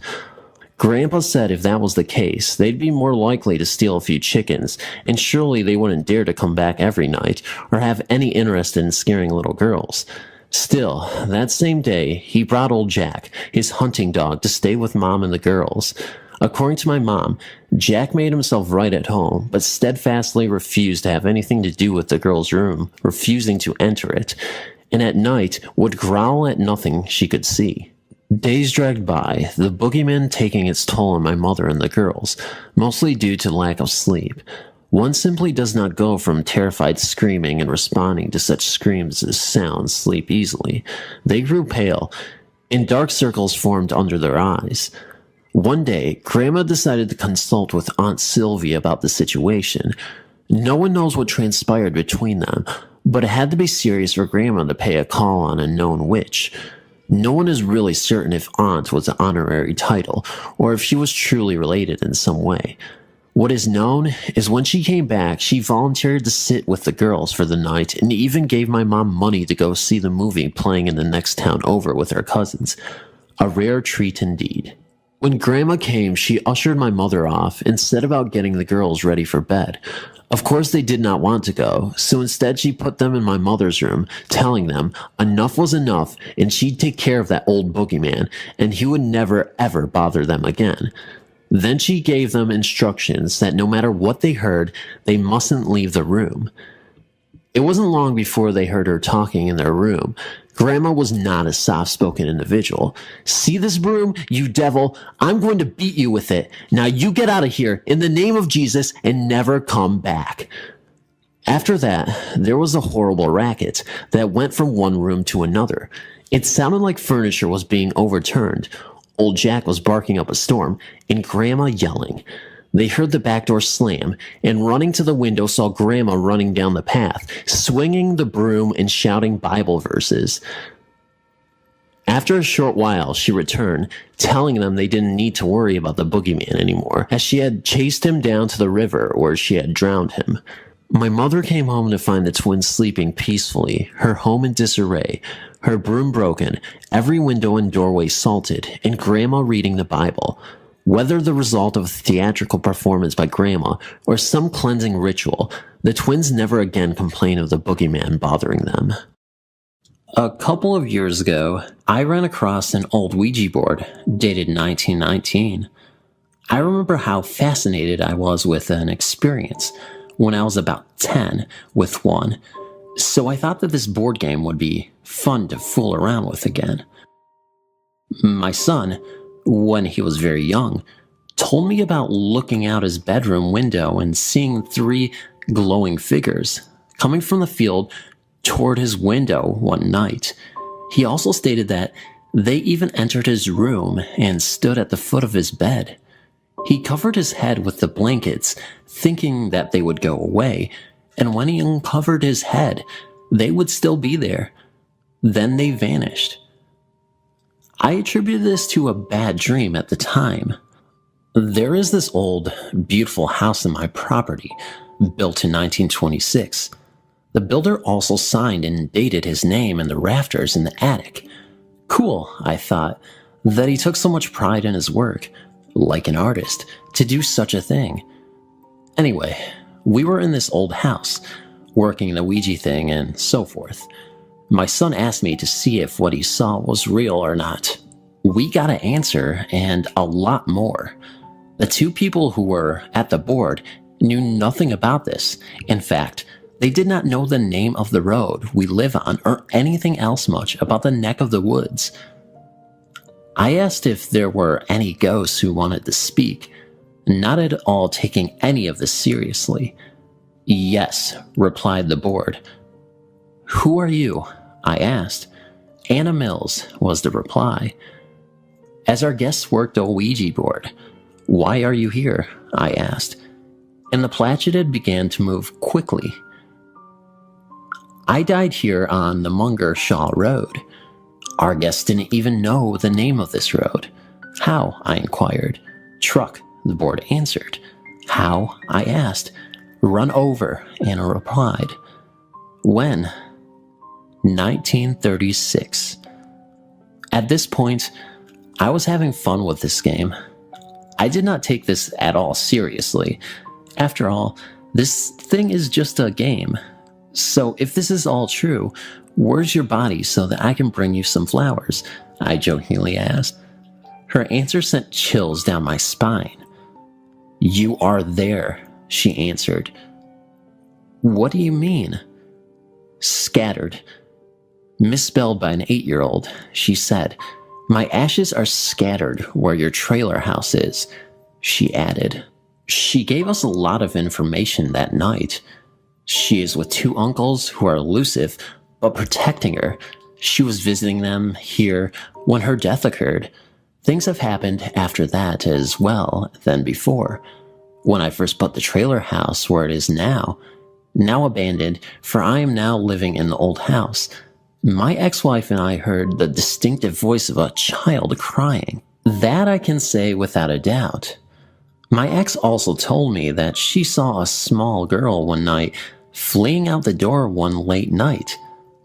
Grandpa said if that was the case, they'd be more likely to steal a few chickens, and surely they wouldn't dare to come back every night, or have any interest in scaring little girls. Still, that same day, he brought old Jack, his hunting dog, to stay with Mom and the girls. According to my mom, Jack made himself right at home, but steadfastly refused to have anything to do with the girls' room, refusing to enter it, and at night would growl at nothing she could see. Days dragged by, the boogeyman taking its toll on my mother and the girls, mostly due to lack of sleep. One simply does not go from terrified screaming and responding to such screams as sounds sleep easily. They grew pale, and dark circles formed under their eyes. One day, Grandma decided to consult with Aunt Sylvia about the situation. No one knows what transpired between them, but it had to be serious for Grandma to pay a call on a known witch. No one is really certain if Aunt was an honorary title, or if she was truly related in some way. What is known is when she came back, she volunteered to sit with the girls for the night and even gave my mom money to go see the movie playing in the next town over with her cousins. A rare treat indeed. When Grandma came, she ushered my mother off and set about getting the girls ready for bed. Of course they did not want to go, so instead she put them in my mother's room, telling them enough was enough and she'd take care of that old boogeyman, and he would never ever bother them again. Then she gave them instructions that no matter what they heard, they mustn't leave the room. It wasn't long before they heard her talking in their room. Grandma was not a soft-spoken individual. "See this broom, you devil? I'm going to beat you with it. Now you get out of here in the name of Jesus and never come back." After that, there was a horrible racket that went from one room to another. It sounded like furniture was being overturned. Old Jack was barking up a storm, and Grandma yelling. They heard the back door slam, and running to the window saw Grandma running down the path, swinging the broom and shouting Bible verses. After a short while, she returned, telling them they didn't need to worry about the boogeyman anymore, as she had chased him down to the river where she had drowned him. My mother came home to find the twins sleeping peacefully, her home in disarray, her broom broken, every window and doorway salted, and Grandma reading the Bible. Whether the result of a theatrical performance by Grandma or some cleansing ritual, the twins never again complained of the boogeyman bothering them. A couple of years ago, I ran across an old Ouija board dated 1919. I remember how fascinated I was with an experience when I was about 10 with one, so I thought that this board game would be fun to fool around with again. My son, when he was very young, told me about looking out his bedroom window and seeing 3 glowing figures coming from the field toward his window one night. He also stated that they even entered his room and stood at the foot of his bed. He covered his head with the blankets, thinking that they would go away, and when he uncovered his head, they would still be there. Then they vanished. I attributed this to a bad dream at the time. There is this old, beautiful house in my property, built in 1926. The builder also signed and dated his name in the rafters in the attic. Cool, I thought, that he took so much pride in his work, like an artist, to do such a thing. Anyway, we were in this old house, working the Ouija thing and so forth. My son asked me to see if what he saw was real or not. We got an answer and a lot more. The two people who were at the board knew nothing about this. In fact, they did not know the name of the road we live on or anything else much about the neck of the woods. I asked if there were any ghosts who wanted to speak, not at all taking any of this seriously. Yes, replied the board. Who are you? I asked. Anna Mills was the reply. As our guests worked a Ouija board. Why are you here? I asked. And the Platchetid began to move quickly. I died here on the Munger Shaw Road. Our guests didn't even know the name of this road. How? I inquired. Truck, the board answered. How? I asked. Run over, Anna replied. When? 1936. At this point, I was having fun with this game. I did not take this at all seriously. After all, this thing is just a game. So if this is all true, where's your body so that I can bring you some flowers? I jokingly asked. Her answer sent chills down my spine. You are there, she answered. What do you mean? Scattered. Misspelled by an 8-year-old, she said. My ashes are scattered where your trailer house is, she added. She gave us a lot of information that night. She is with 2 uncles who are elusive, but protecting her. She was visiting them here when her death occurred. Things have happened after that as well than before. When I first bought the trailer house where it is now abandoned, for I am now living in the old house. My ex-wife and I heard the distinctive voice of a child crying. That I can say without a doubt. My ex also told me that she saw a small girl one night fleeing out the door one late night.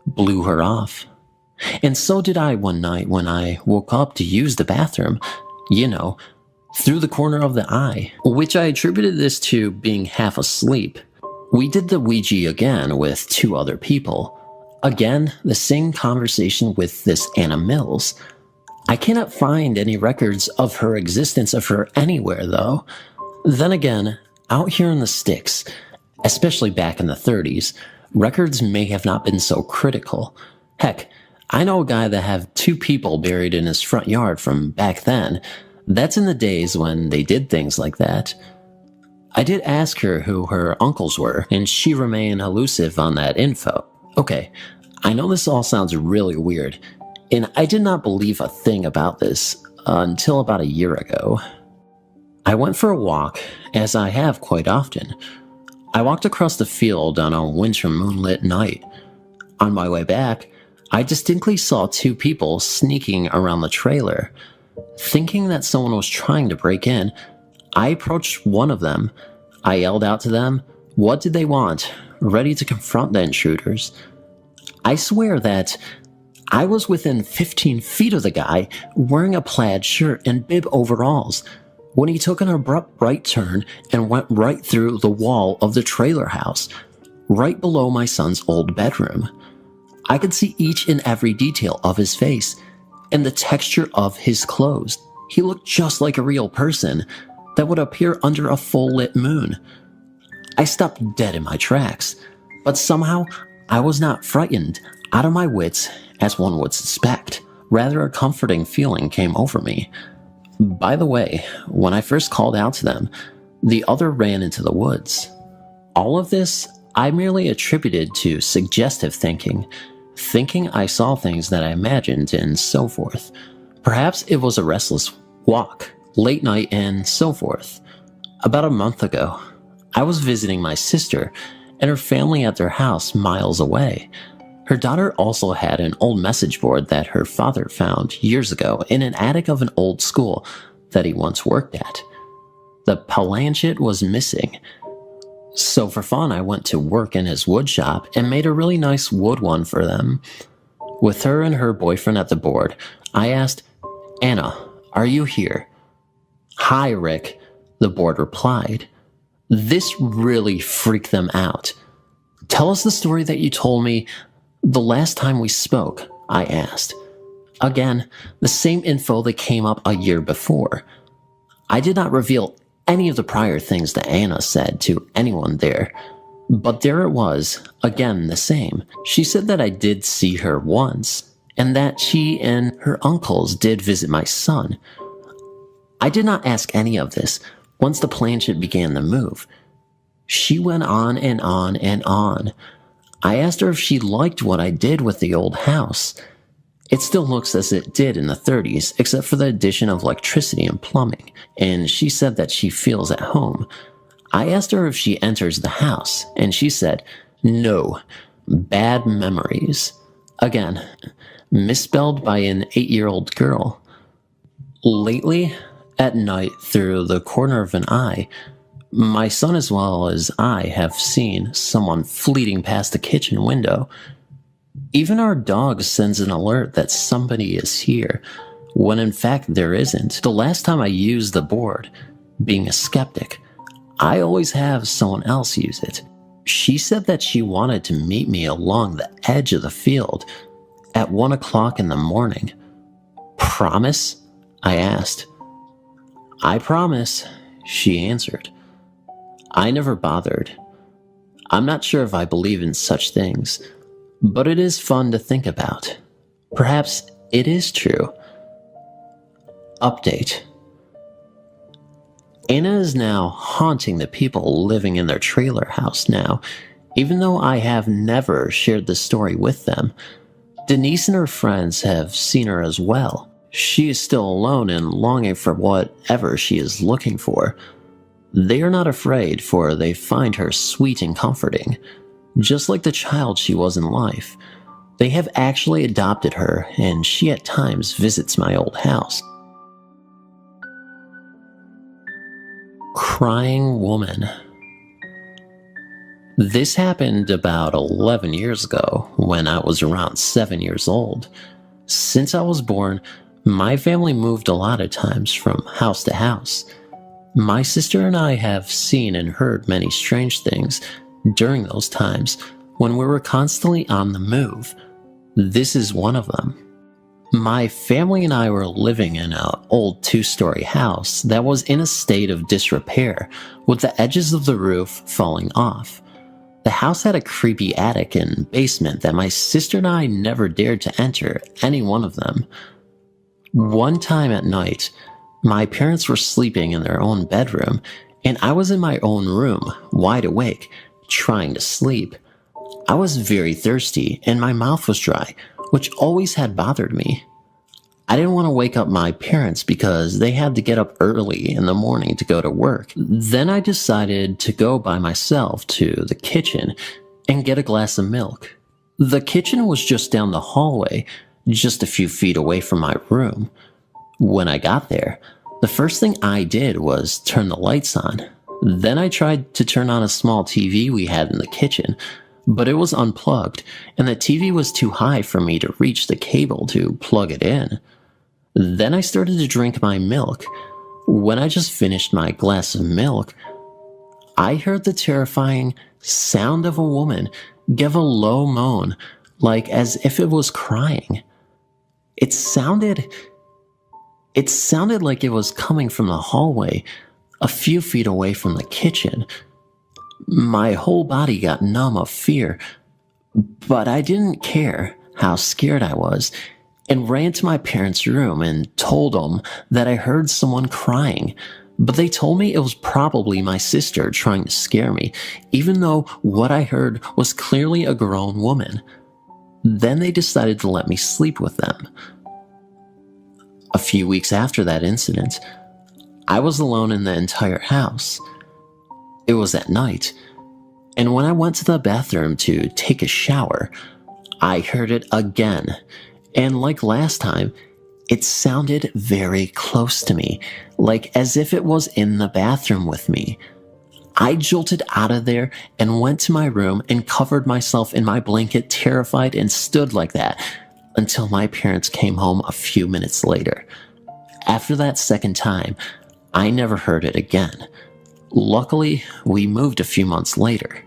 Blew her off. And so did I one night when I woke up to use the bathroom. You know, through the corner of the eye, which I attributed this to being half asleep. We did the Ouija again with 2 other people. Again, the same conversation with this Anna Mills. I cannot find any records of her existence of her anywhere, though. Then again, out here in the sticks, especially back in the 30s, records may have not been so critical. Heck, I know a guy that have 2 people buried in his front yard from back then. That's in the days when they did things like that. I did ask her who her uncles were, and she remained elusive on that info. Okay, I know this all sounds really weird, and I did not believe a thing about this until about a year ago. I went for a walk, as I have quite often. I walked across the field on a winter moonlit night. On my way back, I distinctly saw 2 people sneaking around the trailer. Thinking that someone was trying to break in, I approached one of them. I yelled out to them, what did they want, ready to confront the intruders. I swear that I was within 15 feet of the guy wearing a plaid shirt and bib overalls when he took an abrupt right turn and went right through the wall of the trailer house, right below my son's old bedroom. I could see each and every detail of his face and the texture of his clothes. He looked just like a real person that would appear under a full-lit moon. I stopped dead in my tracks, but somehow I was not frightened out of my wits as one would suspect. Rather, a comforting feeling came over me. By the way, when I first called out to them, the other ran into the woods. All of this I merely attributed to suggestive thinking I saw things that I imagined and so forth. Perhaps it was a restless walk, late night and so forth. About a month ago, I was visiting my sister and her family at their house miles away. Her daughter also had an old message board that her father found years ago in an attic of an old school that he once worked at. The planchet was missing. So for fun, I went to work in his wood shop and made a really nice wood one for them. With her and her boyfriend at the board, I asked, Anna, are you here? Hi, Rick, the board replied. This really freaked them out. Tell us the story that you told me the last time we spoke, I asked. Again, the same info that came up a year before. I did not reveal any of the prior things that Anna said to anyone there, but there it was, again the same. She said that I did see her once, and that she and her uncles did visit my son. I did not ask any of this once the planchette began to move. She went on and on and on. I asked her if she liked what I did with the old house. It still looks as it did in the 30s, except for the addition of electricity and plumbing, and she said that she feels at home. I asked her if she enters the house, and she said, no, bad memories. Again, misspelled by an 8-year-old girl. Lately, at night, through the corner of an eye, my son as well as I have seen someone fleeting past the kitchen window. Even our dog sends an alert that somebody is here, when in fact there isn't. The last time I used the board, being a skeptic, I always have someone else use it. She said that she wanted to meet me along the edge of the field at 1 o'clock in the morning. Promise? I asked. I promise, she answered. I never bothered. I'm not sure if I believe in such things, but it is fun to think about. Perhaps it is true. Update. Anna is now haunting the people living in their trailer house now, even though I have never shared the story with them. Denise and her friends have seen her as well. She is still alone and longing for whatever she is looking for. They are not afraid, for they find her sweet and comforting. Just like the child she was in life, they have actually adopted her, and she at times visits my old house. Crying woman. This happened about 11 years ago, when I was around 7 years old. Since I was born, my family moved a lot of times from house to house. My sister and I have seen and heard many strange things during those times when we were constantly on the move. This is one of them. My family and I were living in an old 2-story house that was in a state of disrepair, with the edges of the roof falling off. The house had a creepy attic and basement that my sister and I never dared to enter any one of them. One time at night, my parents were sleeping in their own bedroom, and I was in my own room, wide awake, trying to sleep. I was very thirsty, and my mouth was dry, which always had bothered me. I didn't want to wake up my parents because they had to get up early in the morning to go to work. Then I decided to go by myself to the kitchen and get a glass of milk. The kitchen was just down the hallway, just a few feet away from my room. When I got there, the first thing I did was turn the lights on. Then I tried to turn on a small TV we had in the kitchen, but it was unplugged, and the TV was too high for me to reach the cable to plug it in. Then I started to drink my milk. When I just finished my glass of milk, I heard the terrifying sound of a woman give a low moan, like as if it was crying. It sounded like it was coming from the hallway, a few feet away from the kitchen. My whole body got numb of fear, but I didn't care how scared I was, and ran to my parents' room and told them that I heard someone crying, but they told me it was probably my sister trying to scare me, even though what I heard was clearly a grown woman. Then they decided to let me sleep with them. A few weeks after that incident, I was alone in the entire house. It was at night, and when I went to the bathroom to take a shower, I heard it again, and like last time, it sounded very close to me, like as if it was in the bathroom with me. I jolted out of there and went to my room and covered myself in my blanket, terrified, and stood like that until my parents came home a few minutes later. After that second time, I never heard it again. Luckily, we moved a few months later.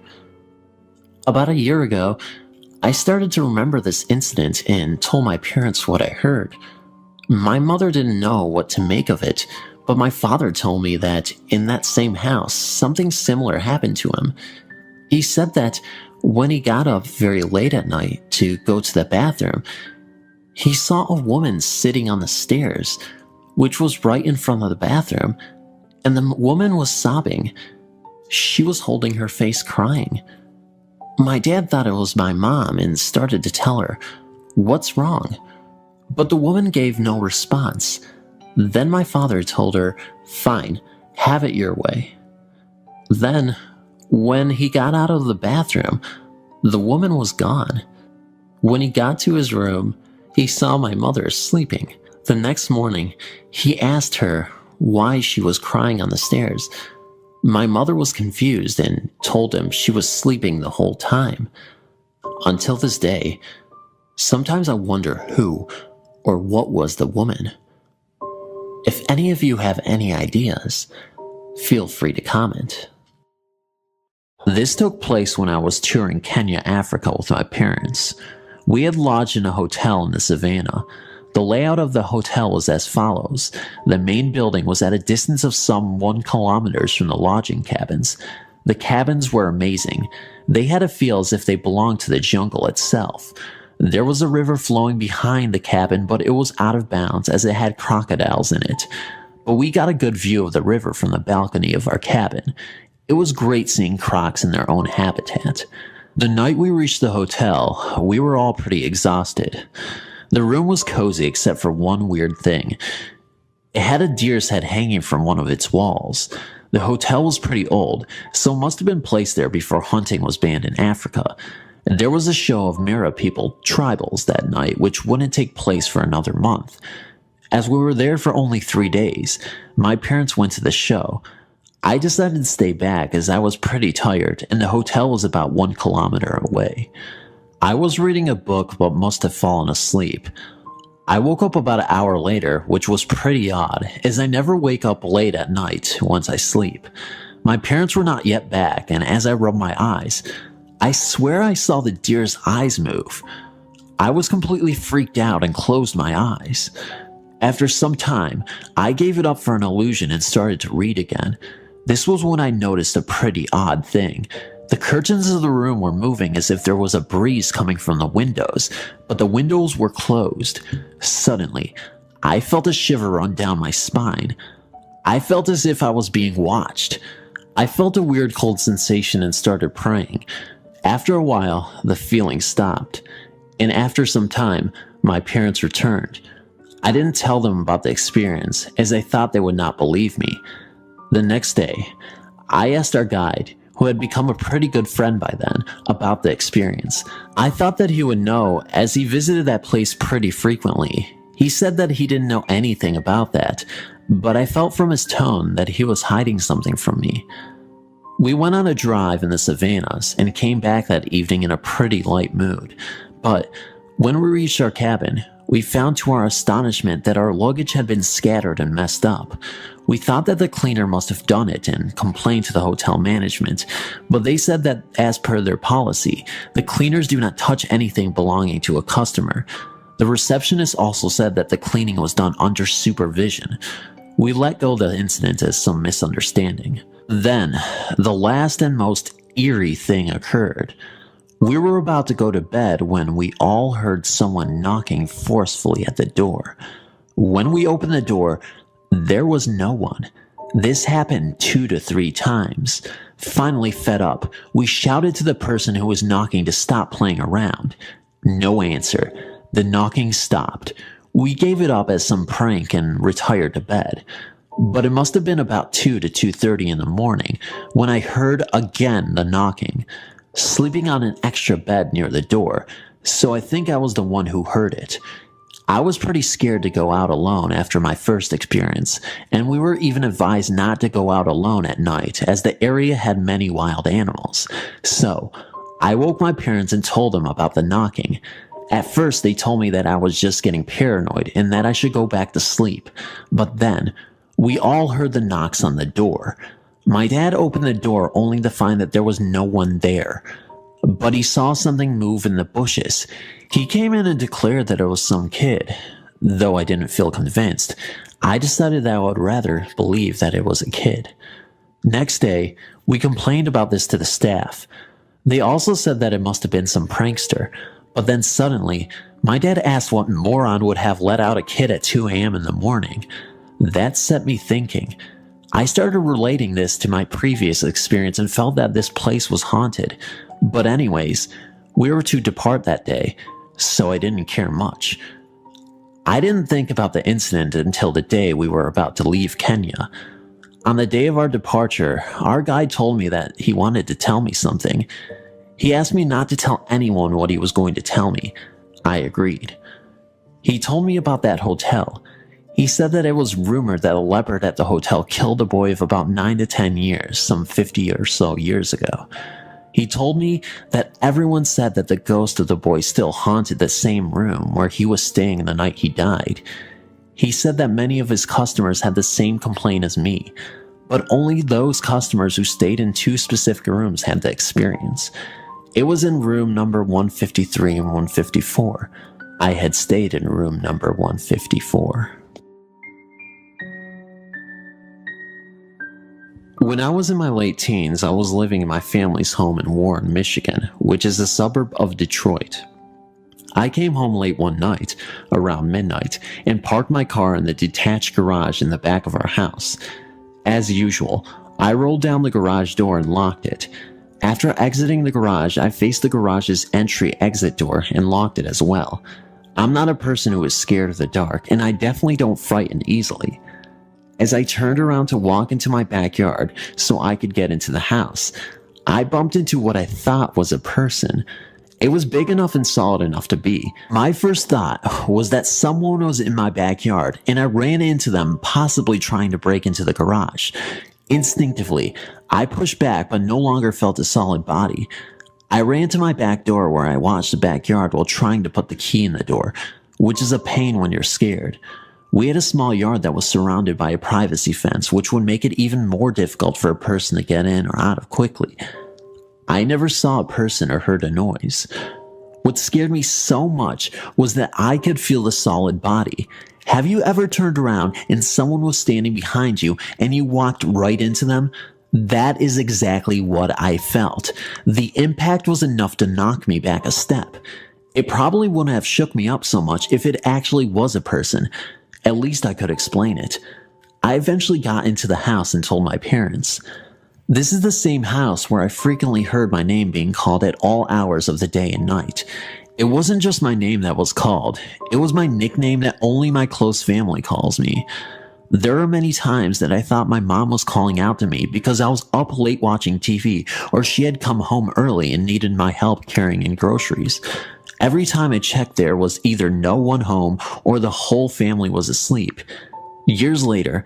About a year ago, I started to remember this incident and told my parents what I heard. My mother didn't know what to make of it, but my father told me that in that same house, something similar happened to him. He said that when he got up very late at night to go to the bathroom, he saw a woman sitting on the stairs, which was right in front of the bathroom, and the woman was sobbing. She was holding her face crying. My dad thought it was my mom and started to tell her, "What's wrong?" But the woman gave no response. Then my father told her, "Fine, have it your way." Then, when he got out of the bathroom, the woman was gone. When he got to his room, he saw my mother sleeping. The next morning, he asked her why she was crying on the stairs. My mother was confused and told him she was sleeping the whole time. Until this day, sometimes I wonder who or what was the woman. If any of you have any ideas, feel free to comment. This took place when I was touring Kenya, Africa with my parents. We had lodged in a hotel in the savannah. The layout of the hotel was as follows. The main building was at a distance of some 1 kilometer from the lodging cabins. The cabins were amazing. They had a feel as if they belonged to the jungle itself. There was a river flowing behind the cabin, but it was out of bounds as it had crocodiles in it. But we got a good view of the river from the balcony of our cabin. It was great seeing crocs in their own habitat. The night we reached the hotel, we were all pretty exhausted. The room was cozy except for one weird thing. It had a deer's head hanging from one of its walls. The hotel was pretty old, so it must have been placed there before hunting was banned in Africa. There was a show of Mara people, tribals, that night, which wouldn't take place for another month. As we were there for only 3 days, my parents went to the show. I decided to stay back as I was pretty tired and the hotel was about 1 kilometer away. I was reading a book but must have fallen asleep. I woke up about an hour later, which was pretty odd, as I never wake up late at night once I sleep. My parents were not yet back, and as I rubbed my eyes, I swear I saw the deer's eyes move. I was completely freaked out and closed my eyes. After some time, I gave it up for an illusion and started to read again. This was when I noticed a pretty odd thing. The curtains of the room were moving as if there was a breeze coming from the windows, but the windows were closed. Suddenly, I felt a shiver run down my spine. I felt as if I was being watched. I felt a weird cold sensation and started praying. After a while, the feeling stopped, and after some time, my parents returned. I didn't tell them about the experience, as I thought they would not believe me. The next day, I asked our guide, who had become a pretty good friend by then, about the experience. I thought that he would know, as he visited that place pretty frequently. He said that he didn't know anything about that, but I felt from his tone that he was hiding something from me. We went on a drive in the savannas and came back that evening in a pretty light mood, but when we reached our cabin, we found to our astonishment that our luggage had been scattered and messed up. We thought that the cleaner must have done it and complained to the hotel management, but they said that as per their policy, the cleaners do not touch anything belonging to a customer. The receptionist also said that the cleaning was done under supervision. We let go the incident as some misunderstanding. Then, the last and most eerie thing occurred. We were about to go to bed when we all heard someone knocking forcefully at the door. When we opened the door, there was no one. This happened 2 to 3 times. Finally fed up, we shouted to the person who was knocking to stop playing around. No answer. The knocking stopped. We gave it up as some prank and retired to bed. But it must have been about 2 to 2:30 in the morning when I heard again the knocking. Sleeping on an extra bed near the door, so I think I was the one who heard it. I was pretty scared to go out alone after my first experience, and we were even advised not to go out alone at night as the area had many wild animals. So, I woke my parents and told them about the knocking. At first, they told me that I was just getting paranoid and that I should go back to sleep, but then, we all heard the knocks on the door. My dad opened the door only to find that there was no one there. but he saw something move in the bushes. He came in and declared that it was some kid. Though I didn't feel convinced, I decided that I would rather believe that it was a kid. Next day, we complained about this to the staff. They also said that it must have been some prankster, but then suddenly, my dad asked what moron would have let out a kid at 2 a.m. in the morning. That set me thinking. I started relating this to my previous experience and felt that this place was haunted. But anyways, we were to depart that day, so I didn't care much. I didn't think about the incident until the day we were about to leave Kenya. On the day of our departure, our guide told me that he wanted to tell me something. He asked me not to tell anyone what he was going to tell me. I agreed. He told me about that hotel. He said that it was rumored that a leopard at the hotel killed a boy of about 9 to 10 years, some 50 or so years ago. He told me that everyone said that the ghost of the boy still haunted the same room where he was staying the night he died. He said that many of his customers had the same complaint as me, but only those customers who stayed in 2 specific rooms had the experience. It was in room number 153 and 154. I had stayed in room number 154. When I was in my late teens, I was living in my family's home in Warren, Michigan, which is a suburb of Detroit. I came home late one night, around midnight, and parked my car in the detached garage in the back of our house. As usual, I rolled down the garage door and locked it. After exiting the garage, I faced the garage's entry-exit door and locked it as well. I'm not a person who is scared of the dark, and I definitely don't frighten easily. As I turned around to walk into my backyard so I could get into the house, I bumped into what I thought was a person. It was big enough and solid enough to be. My first thought was that someone was in my backyard, and I ran into them, possibly trying to break into the garage. Instinctively, I pushed back but no longer felt a solid body. I ran to my back door where I watched the backyard while trying to put the key in the door, which is a pain when you're scared. We had a small yard that was surrounded by a privacy fence, which would make it even more difficult for a person to get in or out of quickly. I never saw a person or heard a noise. What scared me so much was that I could feel the solid body. Have you ever turned around and someone was standing behind you and you walked right into them? That is exactly what I felt. The impact was enough to knock me back a step. It probably wouldn't have shook me up so much if it actually was a person. At least I could explain it. I eventually got into the house and told my parents. This is the same house where I frequently heard my name being called at all hours of the day and night. It wasn't just my name that was called. It was my nickname that only my close family calls me. There are many times that I thought my mom was calling out to me because I was up late watching TV, or she had come home early and needed my help carrying in groceries. Every time I checked, there was either no one home or the whole family was asleep. Years later,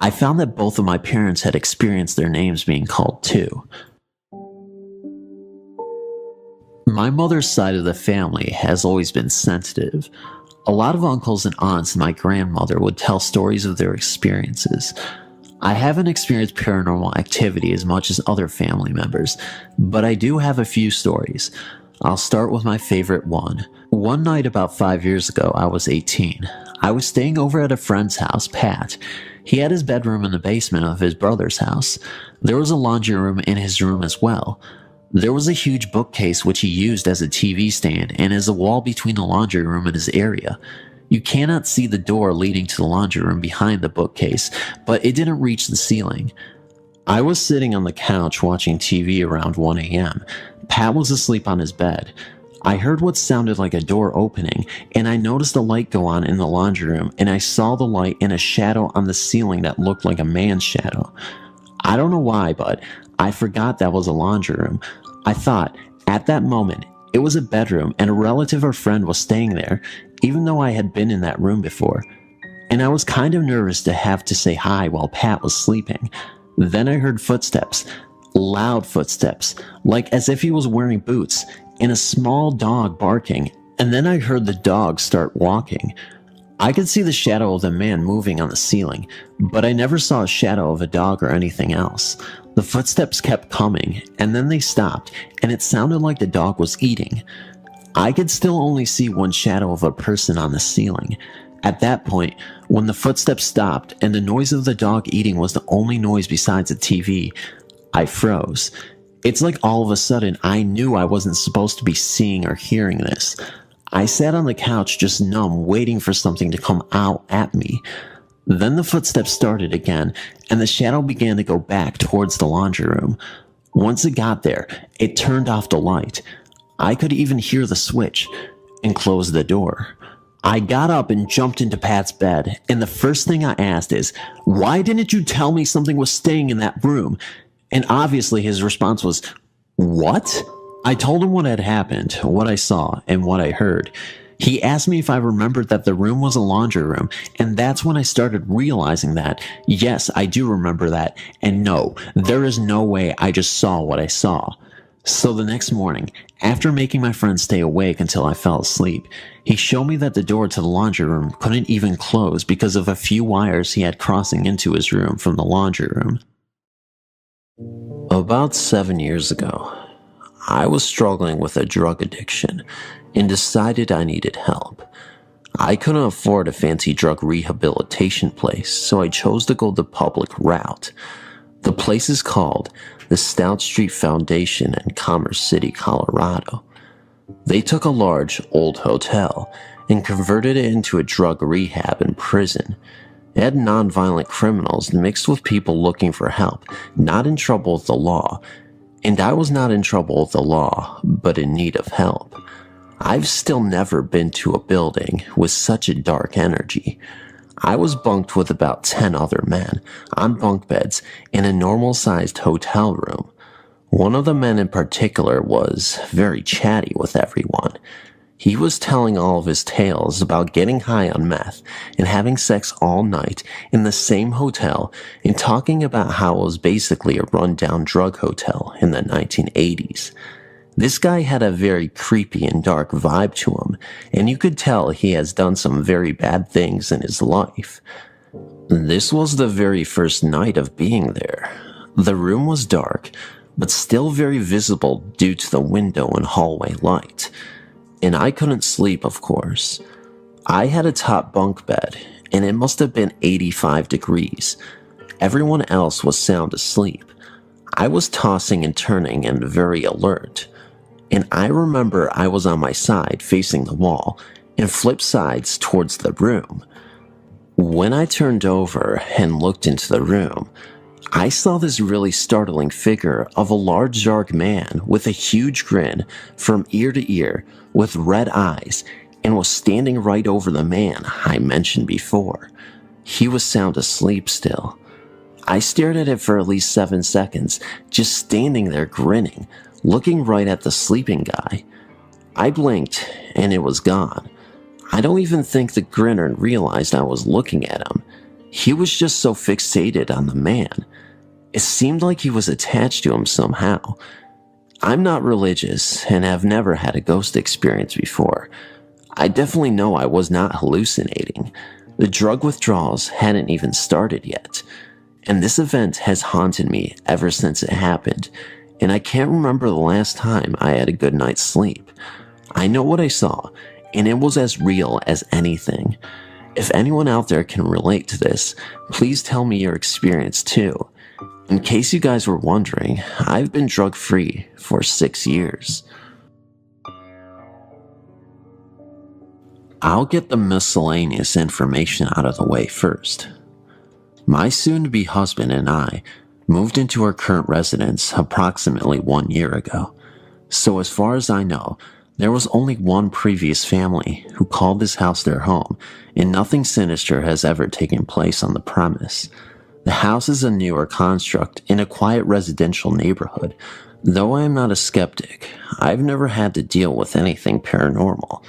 I found that both of my parents had experienced their names being called too. My mother's side of the family has always been sensitive. A lot of uncles and aunts and my grandmother would tell stories of their experiences. I haven't experienced paranormal activity as much as other family members, but I do have a few stories. I'll start with my favorite one. One night about 5 years ago, I was 18. I was staying over at a friend's house, Pat. He had his bedroom in the basement of his brother's house. There was a laundry room in his room as well. There was a huge bookcase which he used as a TV stand and as a wall between the laundry room and his area. You cannot see the door leading to the laundry room behind the bookcase, but it didn't reach the ceiling. I was sitting on the couch watching TV around 1 a.m. Pat was asleep on his bed. I heard what sounded like a door opening, and I noticed a light go on in the laundry room, and I saw the light and a shadow on the ceiling that looked like a man's shadow. I don't know why, but I forgot that was a laundry room. I thought, at that moment, it was a bedroom and a relative or friend was staying there, even though I had been in that room before. And I was kind of nervous to have to say hi while Pat was sleeping. Then I heard footsteps, loud footsteps, like as if he was wearing boots, and a small dog barking, and then I heard the dog start walking. I could see the shadow of the man moving on the ceiling, but I never saw a shadow of a dog or anything else. The footsteps kept coming, and then they stopped, and it sounded like the dog was eating. I could still only see one shadow of a person on the ceiling. At that point, when the footsteps stopped and the noise of the dog eating was the only noise besides the TV, I froze. It's like all of a sudden I knew I wasn't supposed to be seeing or hearing this. I sat on the couch just numb, waiting for something to come out at me. Then the footsteps started again, and the shadow began to go back towards the laundry room. Once it got there, it turned off the light. I could even hear the switch, and closed the door. I got up and jumped into Pat's bed, and the first thing I asked is, "Why didn't you tell me something was staying in that room?" And obviously his response was, "What?" I told him what had happened, what I saw, and what I heard. He asked me if I remembered that the room was a laundry room, and that's when I started realizing that, yes, I do remember that, and no, there is no way I just saw what I saw. So the next morning, after making my friend stay awake until I fell asleep, he showed me that the door to the laundry room couldn't even close because of a few wires he had crossing into his room from the laundry room. About 7 years ago, I was struggling with a drug addiction and decided I needed help. I couldn't afford a fancy drug rehabilitation place, so I chose to go the public route. The place is called the Stout Street Foundation in Commerce City, Colorado. They took a large, old hotel and converted it into a drug rehab and prison. It had nonviolent criminals mixed with people looking for help, not in trouble with the law. And I was not in trouble with the law, but in need of help. I've still never been to a building with such a dark energy. I was bunked with about 10 other men on bunk beds in a normal-sized hotel room. One of the men in particular was very chatty with everyone. He was telling all of his tales about getting high on meth and having sex all night in the same hotel and talking about how it was basically a rundown drug hotel in the 1980s. This guy had a very creepy and dark vibe to him, and you could tell he has done some very bad things in his life. This was the very first night of being there. The room was dark, but still very visible due to the window and hallway light. And I couldn't sleep, of course. I had a top bunk bed, and it must have been 85 degrees. Everyone else was sound asleep. I was tossing and turning and very alert. And I remember I was on my side facing the wall and flipped sides towards the room. When I turned over and looked into the room, I saw this really startling figure of a large dark man with a huge grin from ear to ear with red eyes and was standing right over the man I mentioned before. He was sound asleep still. I stared at it for at least 7 seconds, just standing there grinning, looking right at the sleeping guy. I blinked and it was gone. I don't even think the grinner realized I was looking at him. He was just so fixated on the man. It seemed like he was attached to him somehow. I'm not religious and have never had a ghost experience before. I definitely know I was not hallucinating. The drug withdrawals hadn't even started yet. And this event has haunted me ever since it happened, and I can't remember the last time I had a good night's sleep. I know what I saw, and it was as real as anything. If anyone out there can relate to this, please tell me your experience too. In case you guys were wondering, I've been drug-free for 6 years. I'll get the miscellaneous information out of the way first. My soon-to-be husband and I moved into our current residence approximately 1 year ago. So as far as I know, there was only one previous family who called this house their home, and nothing sinister has ever taken place on the premise. The house is a newer construct in a quiet residential neighborhood. Though I am not a skeptic, I've never had to deal with anything paranormal.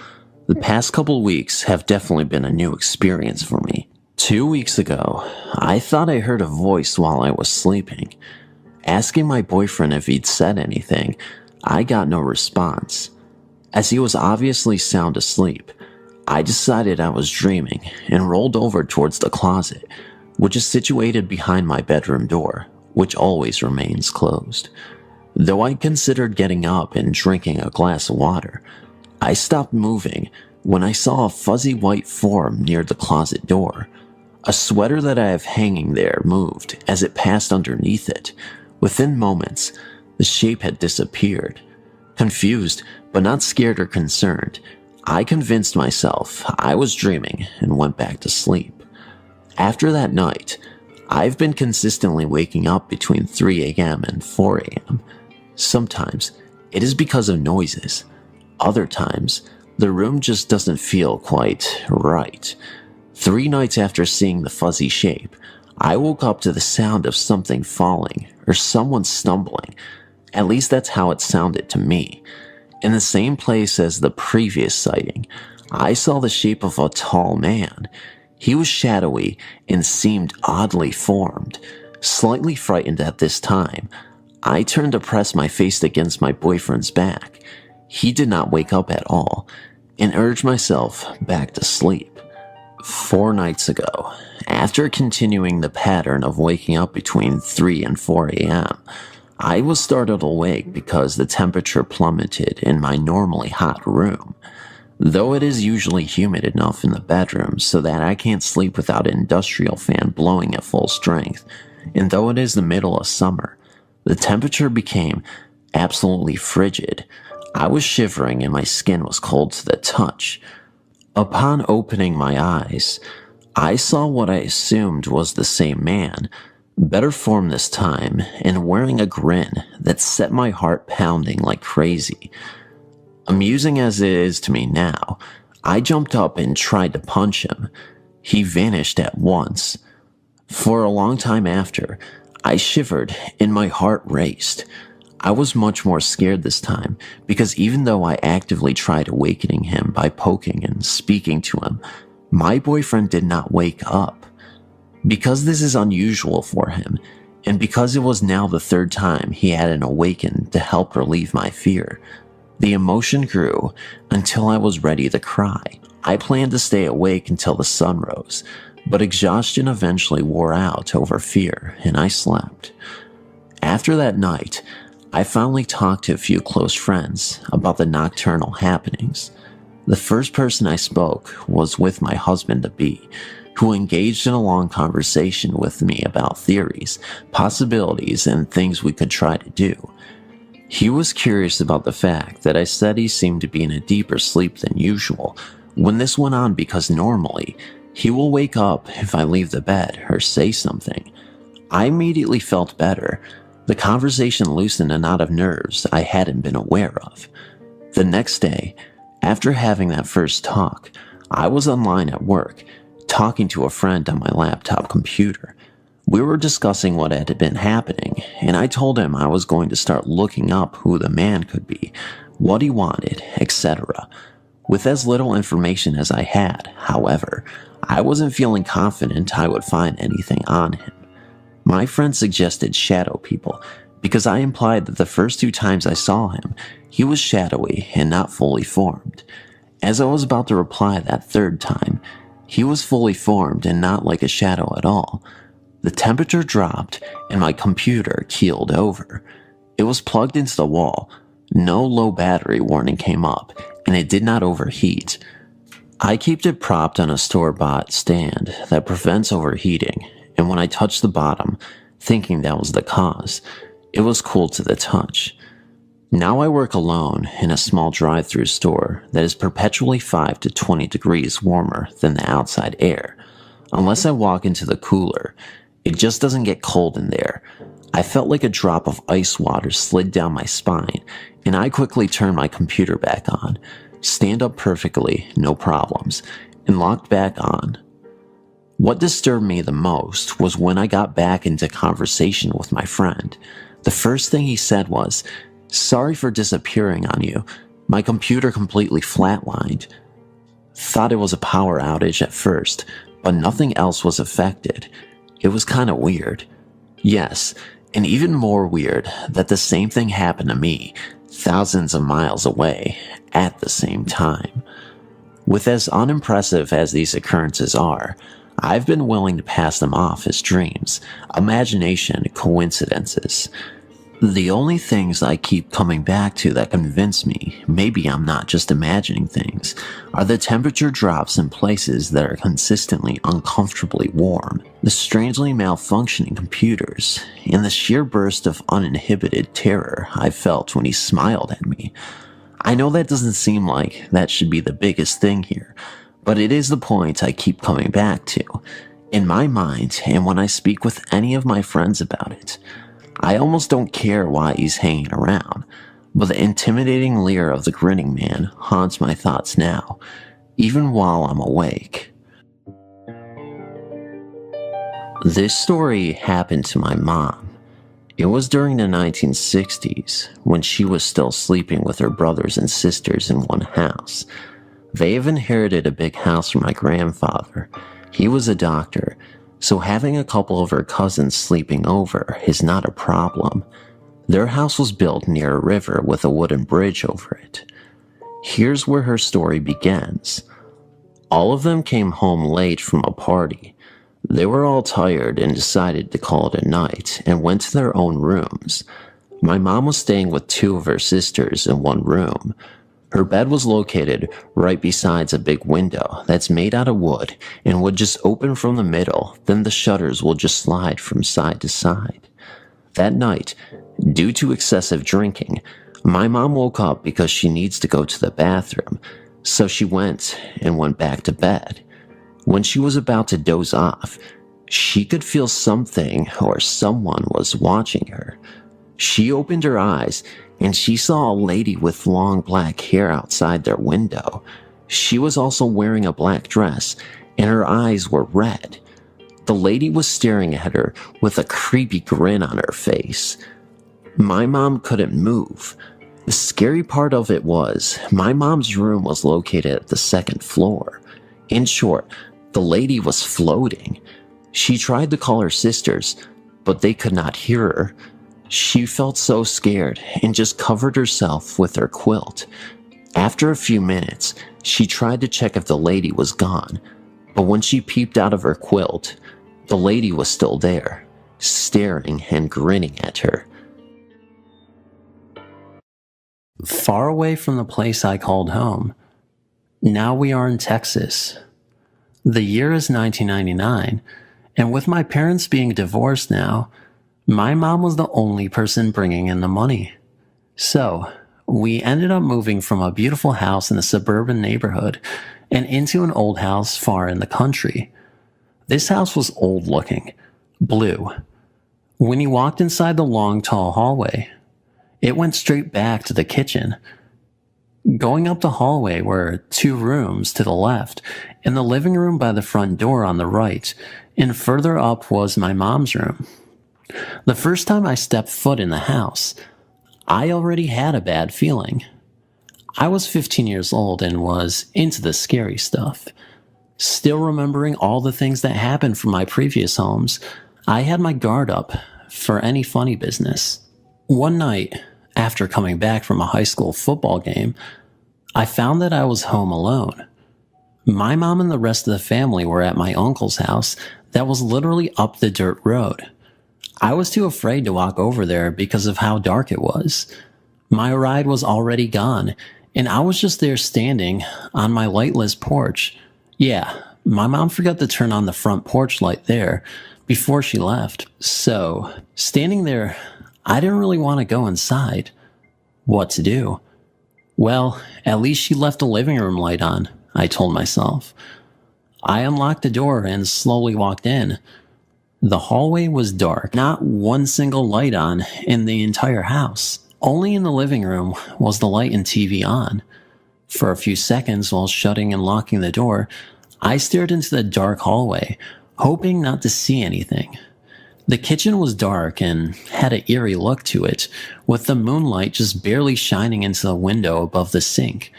The past couple weeks have definitely been a new experience for me. 2 weeks ago, I thought I heard a voice while I was sleeping. Asking my boyfriend if he'd said anything, I got no response. As he was obviously sound asleep, I decided I was dreaming and rolled over towards the closet, which is situated behind my bedroom door, which always remains closed. Though I considered getting up and drinking a glass of water, I stopped moving when I saw a fuzzy white form near the closet door. A sweater that I have hanging there moved as it passed underneath it. Within moments, the shape had disappeared. Confused, but not scared or concerned, I convinced myself I was dreaming and went back to sleep. After that night, I've been consistently waking up between 3 a.m. and 4 a.m. Sometimes it is because of noises. Other times, the room just doesn't feel quite right. 3 nights after seeing the fuzzy shape, I woke up to the sound of something falling or someone stumbling. At least that's how it sounded to me. In the same place as the previous sighting, I saw the shape of a tall man. He was shadowy and seemed oddly formed. Slightly frightened at this time, I turned to press my face against my boyfriend's back. He did not wake up at all, and urged myself back to sleep. 4 nights ago, after continuing the pattern of waking up between 3 and 4 a.m., I was startled awake because the temperature plummeted in my normally hot room. Though it is usually humid enough in the bedroom so that I can't sleep without an industrial fan blowing at full strength, and though it is the middle of summer, the temperature became absolutely frigid. I was shivering and my skin was cold to the touch. Upon opening my eyes, I saw what I assumed was the same man, better formed this time and wearing a grin that set my heart pounding like crazy. Amusing as it is to me now, I jumped up and tried to punch him. He vanished at once. For a long time after, I shivered and my heart raced. I was much more scared this time because even though I actively tried awakening him by poking and speaking to him, my boyfriend did not wake up. Because this is unusual for him, and because it was now the 3rd time he hadn't awakened to help relieve my fear, the emotion grew until I was ready to cry. I planned to stay awake until the sun rose, but exhaustion eventually wore out over fear and I slept. After that night, I finally talked to a few close friends about the nocturnal happenings. The first person I spoke was with my husband-to-be, who engaged in a long conversation with me about theories, possibilities, and things we could try to do. He was curious about the fact that I said he seemed to be in a deeper sleep than usual when this went on because normally he will wake up if I leave the bed or say something. I immediately felt better. The conversation loosened a knot of nerves I hadn't been aware of. The next day, after having that first talk, I was online at work, talking to a friend on my laptop computer. We were discussing what had been happening, and I told him I was going to start looking up who the man could be, what he wanted, etc. With as little information as I had, however, I wasn't feeling confident I would find anything on him. My friend suggested shadow people, because I implied that the first 2 times I saw him, he was shadowy and not fully formed. As I was about to reply that 3rd time, he was fully formed and not like a shadow at all. The temperature dropped and my computer keeled over. It was plugged into the wall. No low battery warning came up, and it did not overheat. I kept it propped on a store-bought stand that prevents overheating, and when I touched the bottom, thinking that was the cause, it was cool to the touch. Now I work alone in a small drive-through store that is perpetually 5 to 20 degrees warmer than the outside air. Unless I walk into the cooler, it just doesn't get cold in there. I felt like a drop of ice water slid down my spine, and I quickly turned my computer back on, stand up perfectly, no problems, and locked back on. What disturbed me the most was when I got back into conversation with my friend. The first thing he said was, "Sorry for disappearing on you. My computer completely flatlined." Thought it was a power outage at first, but nothing else was affected. It was kinda weird. Yes, and even more weird that the same thing happened to me, thousands of miles away, at the same time. With as unimpressive as these occurrences are, I've been willing to pass them off as dreams, imagination, coincidences. The only things I keep coming back to that convince me maybe I'm not just imagining things are the temperature drops in places that are consistently uncomfortably warm, the strangely malfunctioning computers, and the sheer burst of uninhibited terror I felt when he smiled at me. I know that doesn't seem like that should be the biggest thing here, but it is the point I keep coming back to. In my mind, and when I speak with any of my friends about it, I almost don't care why he's hanging around, but the intimidating leer of the grinning man haunts my thoughts now, even while I'm awake. This story happened to my mom. It was during the 1960s, when she was still sleeping with her brothers and sisters in one house. They have inherited a big house from my grandfather. He was a doctor, so having a couple of her cousins sleeping over is not a problem. Their house was built near a river with a wooden bridge over it. Here's where her story begins. All of them came home late from a party. They were all tired and decided to call it a night and went to their own rooms. My mom was staying with two of her sisters in one room. Her bed was located right beside a big window that's made out of wood and would just open from the middle, then the shutters will just slide from side to side. That night, due to excessive drinking, my mom woke up because she needs to go to the bathroom, so she went back to bed. When she was about to doze off, she could feel something or someone was watching her. She opened her eyes and she saw a lady with long black hair outside their window. She was also wearing a black dress and her eyes were red. The lady was staring at her with a creepy grin on her face. My mom couldn't move. The scary part of it was, my mom's room was located at the second floor. In short, the lady was floating. She tried to call her sisters, but they could not hear her. She felt so scared and just covered herself with her quilt. After a few minutes, she tried to check if the lady was gone, but when she peeped out of her quilt, the lady was still there, staring and grinning at her. Far away from the place I called home, now we are in Texas. The year is 1999, and with my parents being divorced now, my mom was the only person bringing in the money. So, we ended up moving from a beautiful house in a suburban neighborhood and into an old house far in the country. This house was old looking, blue. When you walked inside the long, tall hallway, it went straight back to the kitchen. Going up the hallway were two rooms to the left and the living room by the front door on the right, and further up was my mom's room. The first time I stepped foot in the house, I already had a bad feeling. I was 15 years old and was into the scary stuff. Still remembering all the things that happened from my previous homes, I had my guard up for any funny business. One night, after coming back from a high school football game, I found that I was home alone. My mom and the rest of the family were at my uncle's house that was literally up the dirt road. I was too afraid to walk over there because of how dark it was. My ride was already gone, and I was just there standing on my lightless porch. Yeah, my mom forgot to turn on the front porch light there before she left. So, standing there, I didn't really want to go inside. What to do? Well, at least she left the living room light on, I told myself. I unlocked the door and slowly walked in. The hallway was dark, not one single light on in the entire house. Only in the living room was the light and TV on. For a few seconds while shutting and locking the door, I stared into the dark hallway, hoping not to see anything. The kitchen was dark and had an eerie look to it, with the moonlight just barely shining into the window above the sink.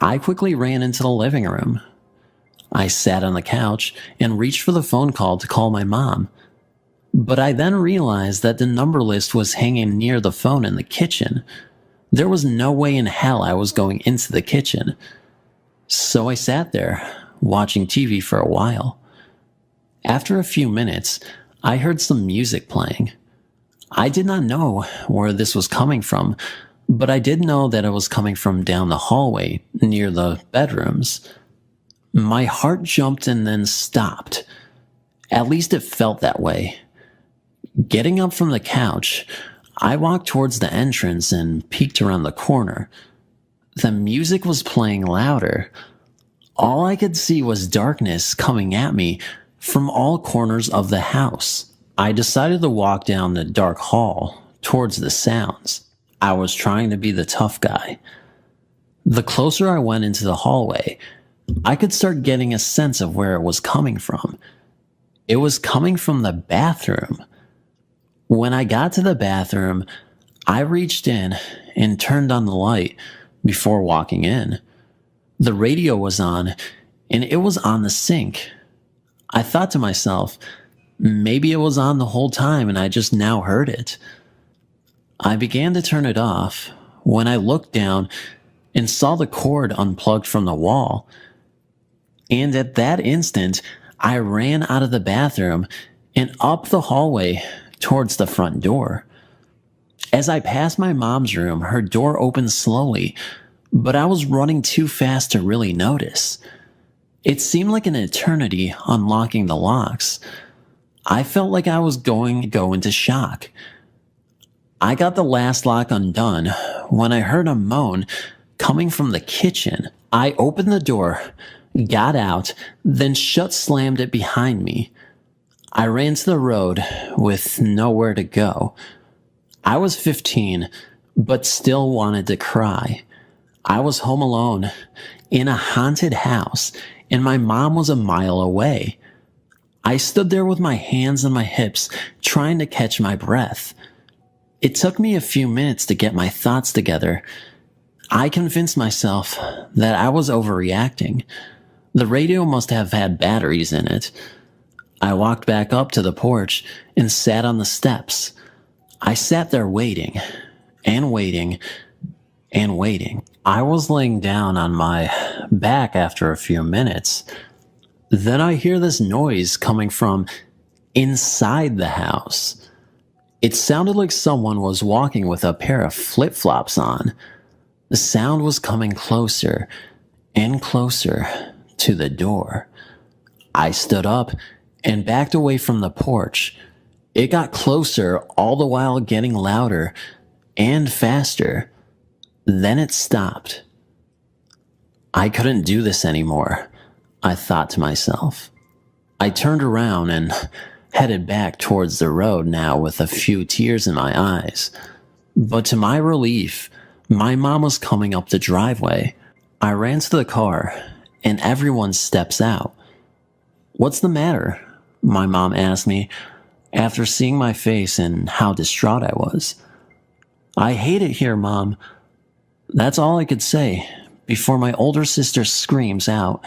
I quickly ran into the living room. I sat on the couch and reached for the phone call to call my mom. But I then realized that the number list was hanging near the phone in the kitchen. There was no way in hell I was going into the kitchen. So I sat there, watching TV for a while. After a few minutes, I heard some music playing. I did not know where this was coming from, but I did know that it was coming from down the hallway near the bedrooms. My heart jumped and then stopped. At least it felt that way. Getting up from the couch, I walked towards the entrance and peeked around the corner. The music was playing louder. All I could see was darkness coming at me from all corners of the house. I decided to walk down the dark hall towards the sounds. I was trying to be the tough guy. The closer I went into the hallway, I could start getting a sense of where it was coming from. It was coming from the bathroom. When I got to the bathroom, I reached in and turned on the light before walking in. The radio was on, and it was on the sink. I thought to myself, maybe it was on the whole time and I just now heard it. I began to turn it off when I looked down and saw the cord unplugged from the wall. And at that instant, I ran out of the bathroom and up the hallway towards the front door. As I passed my mom's room, her door opened slowly, but I was running too fast to really notice. It seemed like an eternity unlocking the locks. I felt like I was going to go into shock. I got the last lock undone when I heard a moan coming from the kitchen. I opened the door, got out, then slammed it behind me. I ran to the road with nowhere to go. I was 15, but still wanted to cry. I was home alone in a haunted house, and my mom was a mile away. I stood there with my hands on my hips, trying to catch my breath. It took me a few minutes to get my thoughts together. I convinced myself that I was overreacting. The radio must have had batteries in it. I walked back up to the porch and sat on the steps. I sat there waiting and waiting and waiting. I was laying down on my back after a few minutes. Then I hear this noise coming from inside the house. It sounded like someone was walking with a pair of flip-flops on. The sound was coming closer and closer to the door. I stood up and backed away from the porch. It got closer, all the while getting louder and faster. Then it stopped. I couldn't do this anymore, I thought to myself. I turned around and headed back towards the road now with a few tears in my eyes. But to my relief, my mom was coming up the driveway. I ran to the car and everyone steps out. "What's the matter?" my mom asked me after seeing my face and how distraught I was. "I hate it here, Mom." That's all I could say before my older sister screams out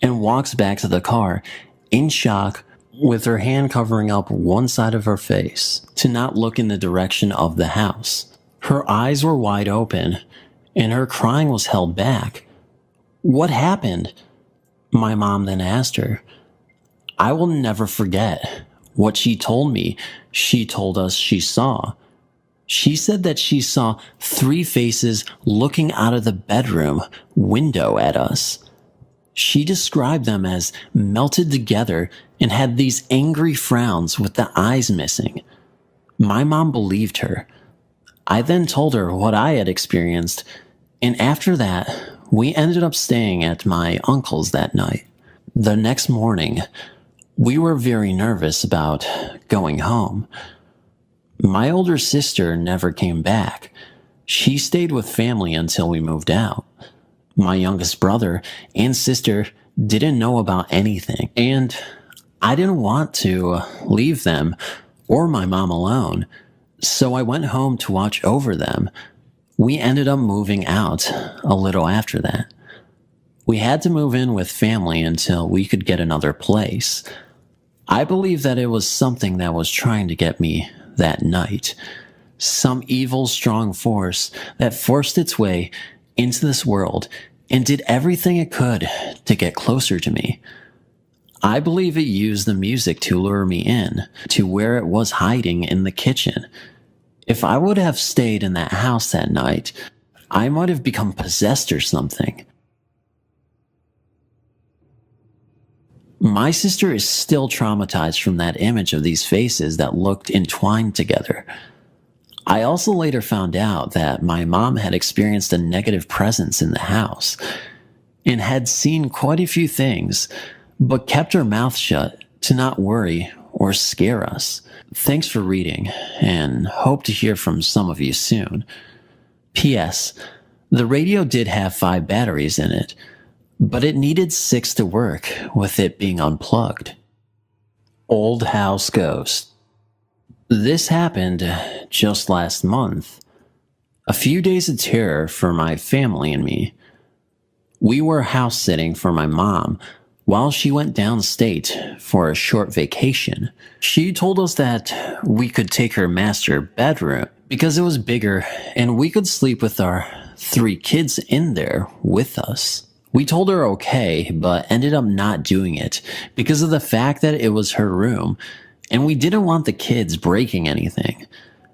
and walks back to the car in shock with her hand covering up one side of her face to not look in the direction of the house. Her eyes were wide open and her crying was held back. "What happened?" my mom then asked her. I will never forget what she told me. She told us she saw. She said that she saw 3 faces looking out of the bedroom window at us. She described them as melted together and had these angry frowns with the eyes missing. My mom believed her. I then told her what I had experienced, and after that, we ended up staying at my uncle's that night. The next morning, we were very nervous about going home. My older sister never came back. She stayed with family until we moved out. My youngest brother and sister didn't know about anything, and I didn't want to leave them or my mom alone, so I went home to watch over them. We ended up moving out a little after that. We had to move in with family until we could get another place. I believe that it was something that was trying to get me that night. Some evil, strong force that forced its way into this world and did everything it could to get closer to me. I believe it used the music to lure me in to where it was hiding in the kitchen. If I would have stayed in that house that night, I might have become possessed or something. My sister is still traumatized from that image of these faces that looked entwined together. I also later found out that my mom had experienced a negative presence in the house and had seen quite a few things, but kept her mouth shut to not worry or scare us. Thanks for reading, and hope to hear from some of you soon. P.S. The radio did have 5 batteries in it, but it needed 6 to work with it being unplugged. Old House Ghost. This happened just last month. A few days of terror for my family and me. We were house sitting for my mom while she went downstate for a short vacation. She told us that we could take her master bedroom because it was bigger and we could sleep with our 3 kids in there with us. We told her okay, but ended up not doing it because of the fact that it was her room and we didn't want the kids breaking anything.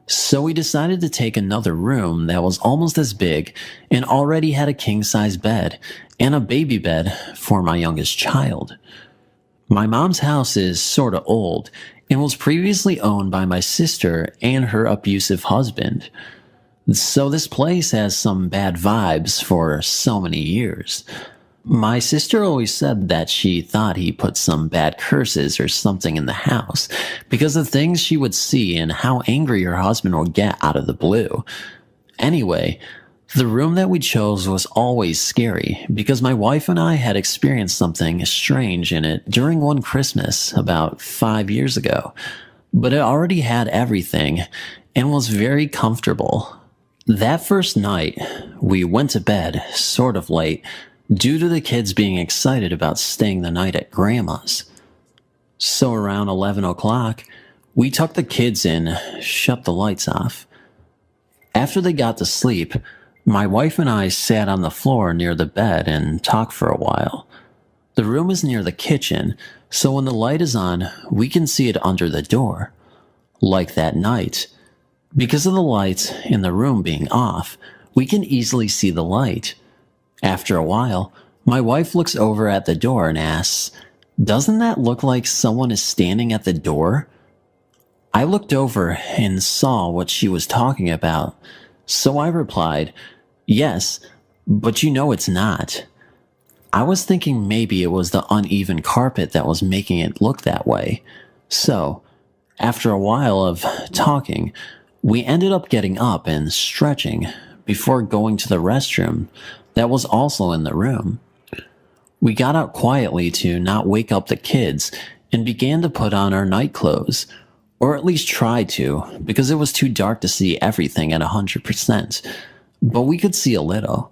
So we decided to take another room that was almost as big and already had a king-size bed and a baby bed for my youngest child. My mom's house is sorta old and was previously owned by my sister and her abusive husband. So this place has some bad vibes for so many years. My sister always said that she thought he put some bad curses or something in the house because of things she would see and how angry her husband would get out of the blue. Anyway, the room that we chose was always scary because my wife and I had experienced something strange in it during one Christmas about 5 years ago, but it already had everything and was very comfortable. That first night, we went to bed sort of late due to the kids being excited about staying the night at Grandma's. So around 11 o'clock, we tucked the kids in, shut the lights off. After they got to sleep, my wife and I sat on the floor near the bed and talked for a while. The room is near the kitchen, so when the light is on, we can see it under the door. Like that night, because of the lights in the room being off, we can easily see the light. After a while, my wife looks over at the door and asks, "Doesn't that look like someone is standing at the door?" I looked over and saw what she was talking about, so I replied, "Yes, but you know it's not." I was thinking maybe it was the uneven carpet that was making it look that way. So, after a while of talking, we ended up getting up and stretching before going to the restroom that was also in the room. We got out quietly to not wake up the kids and began to put on our night clothes, or at least tried to, because it was too dark to see everything at 100%, but we could see a little.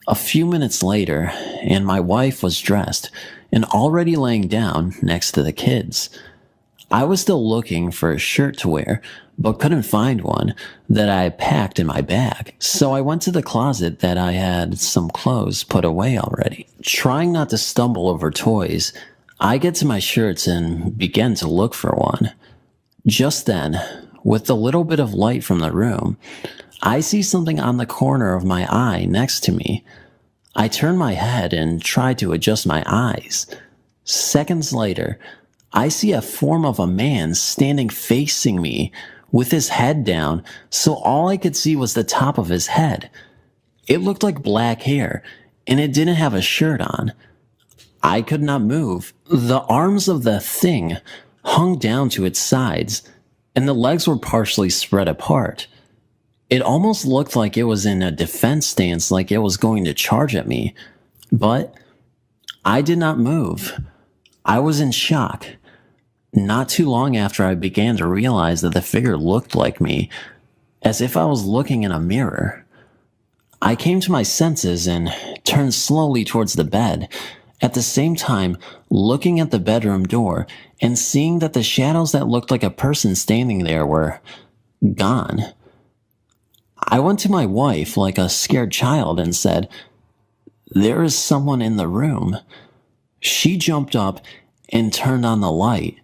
A few minutes later, and my wife was dressed and already laying down next to the kids. I was still looking for a shirt to wear, but couldn't find one that I packed in my bag. So I went to the closet that I had some clothes put away already. Trying not to stumble over toys, I get to my shirts and begin to look for one. Just then, with a little bit of light from the room, I see something on the corner of my eye next to me. I turn my head and try to adjust my eyes. Seconds later, I see a form of a man standing facing me with his head down, so all I could see was the top of his head. It looked like black hair, and it didn't have a shirt on. I could not move. The arms of the thing hung down to its sides, and the legs were partially spread apart. It almost looked like it was in a defense stance, like it was going to charge at me, but I did not move. I was in shock. Not too long after, I began to realize that the figure looked like me, as if I was looking in a mirror. I came to my senses and turned slowly towards the bed, at the same time looking at the bedroom door and seeing that the shadows that looked like a person standing there were gone. I went to my wife like a scared child and said, there is someone in the room. She jumped up and turned on the light.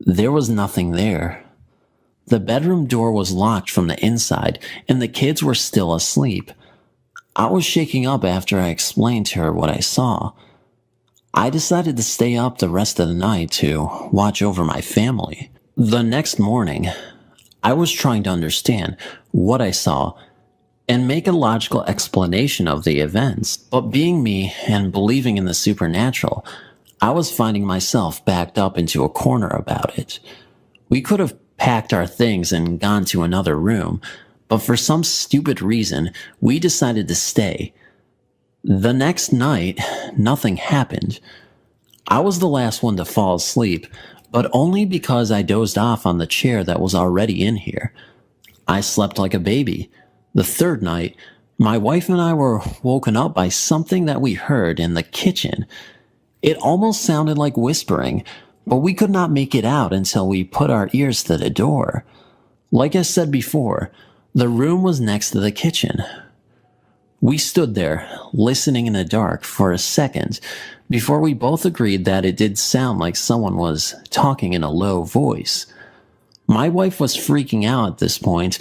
There was nothing there. The bedroom door was locked from the inside, and the kids were still asleep. I was shaking up after I explained to her what I saw. I decided to stay up the rest of the night to watch over my family. The next morning, I was trying to understand what I saw and make a logical explanation of the events. But being me and believing in the supernatural, I was finding myself backed up into a corner about it. We could have packed our things and gone to another room, but for some stupid reason, we decided to stay. The next night, nothing happened. I was the last one to fall asleep, but only because I dozed off on the chair that was already in here. I slept like a baby. The third night, my wife and I were woken up by something that we heard in the kitchen. It almost sounded like whispering, but we could not make it out until we put our ears to the door. Like I said before, the room was next to the kitchen. We stood there, listening in the dark for a second, before we both agreed that it did sound like someone was talking in a low voice. My wife was freaking out at this point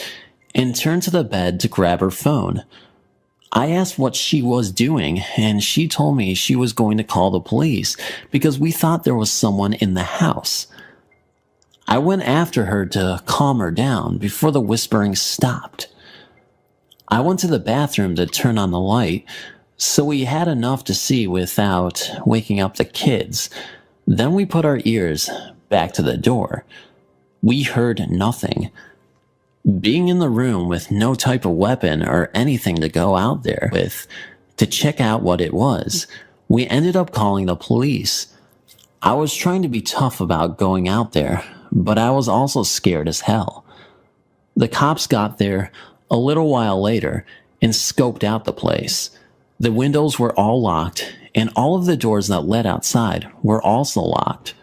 and turned to the bed to grab her phone. I asked what she was doing, and she told me she was going to call the police because we thought there was someone in the house. I went after her to calm her down before the whispering stopped. I went to the bathroom to turn on the light, so we had enough to see without waking up the kids. Then we put our ears back to the door. We heard nothing. Being in the room with no type of weapon or anything to go out there with to check out what it was, we ended up calling the police. I was trying to be tough about going out there, but I was also scared as hell. The cops got there a little while later and scoped out the place. The windows were all locked, and all of the doors that led outside were also locked.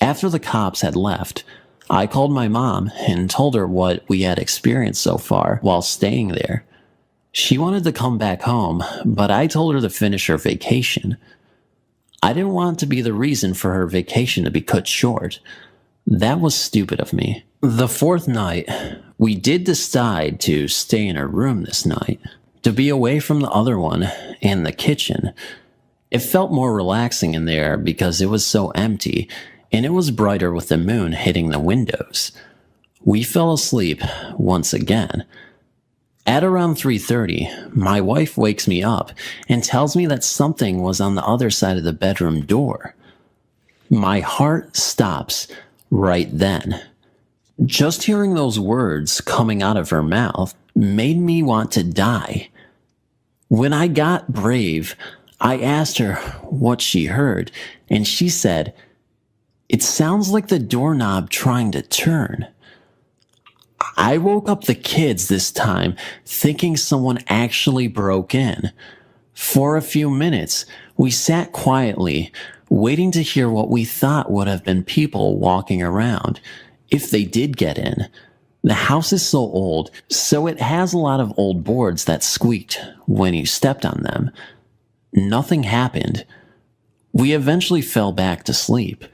After the cops had left, I called my mom and told her what we had experienced so far while staying there. She wanted to come back home, but I told her to finish her vacation. I didn't want to be the reason for her vacation to be cut short. That was stupid of me. The fourth night, we did decide to stay in her room this night, to be away from the other one and the kitchen. It felt more relaxing in there because it was so empty, and it was brighter with the moon hitting the windows. We fell asleep once again. At around 3:30, my wife wakes me up and tells me that something was on the other side of the bedroom door. My heart stops right then. Just hearing those words coming out of her mouth made me want to die. When I got brave, I asked her what she heard, and she said, "It sounds like the doorknob trying to turn." I woke up the kids this time, thinking someone actually broke in. For a few minutes, we sat quietly, waiting to hear what we thought would have been people walking around, if they did get in. The house is so old, so it has a lot of old boards that squeaked when you stepped on them. Nothing happened. We eventually fell back to sleep.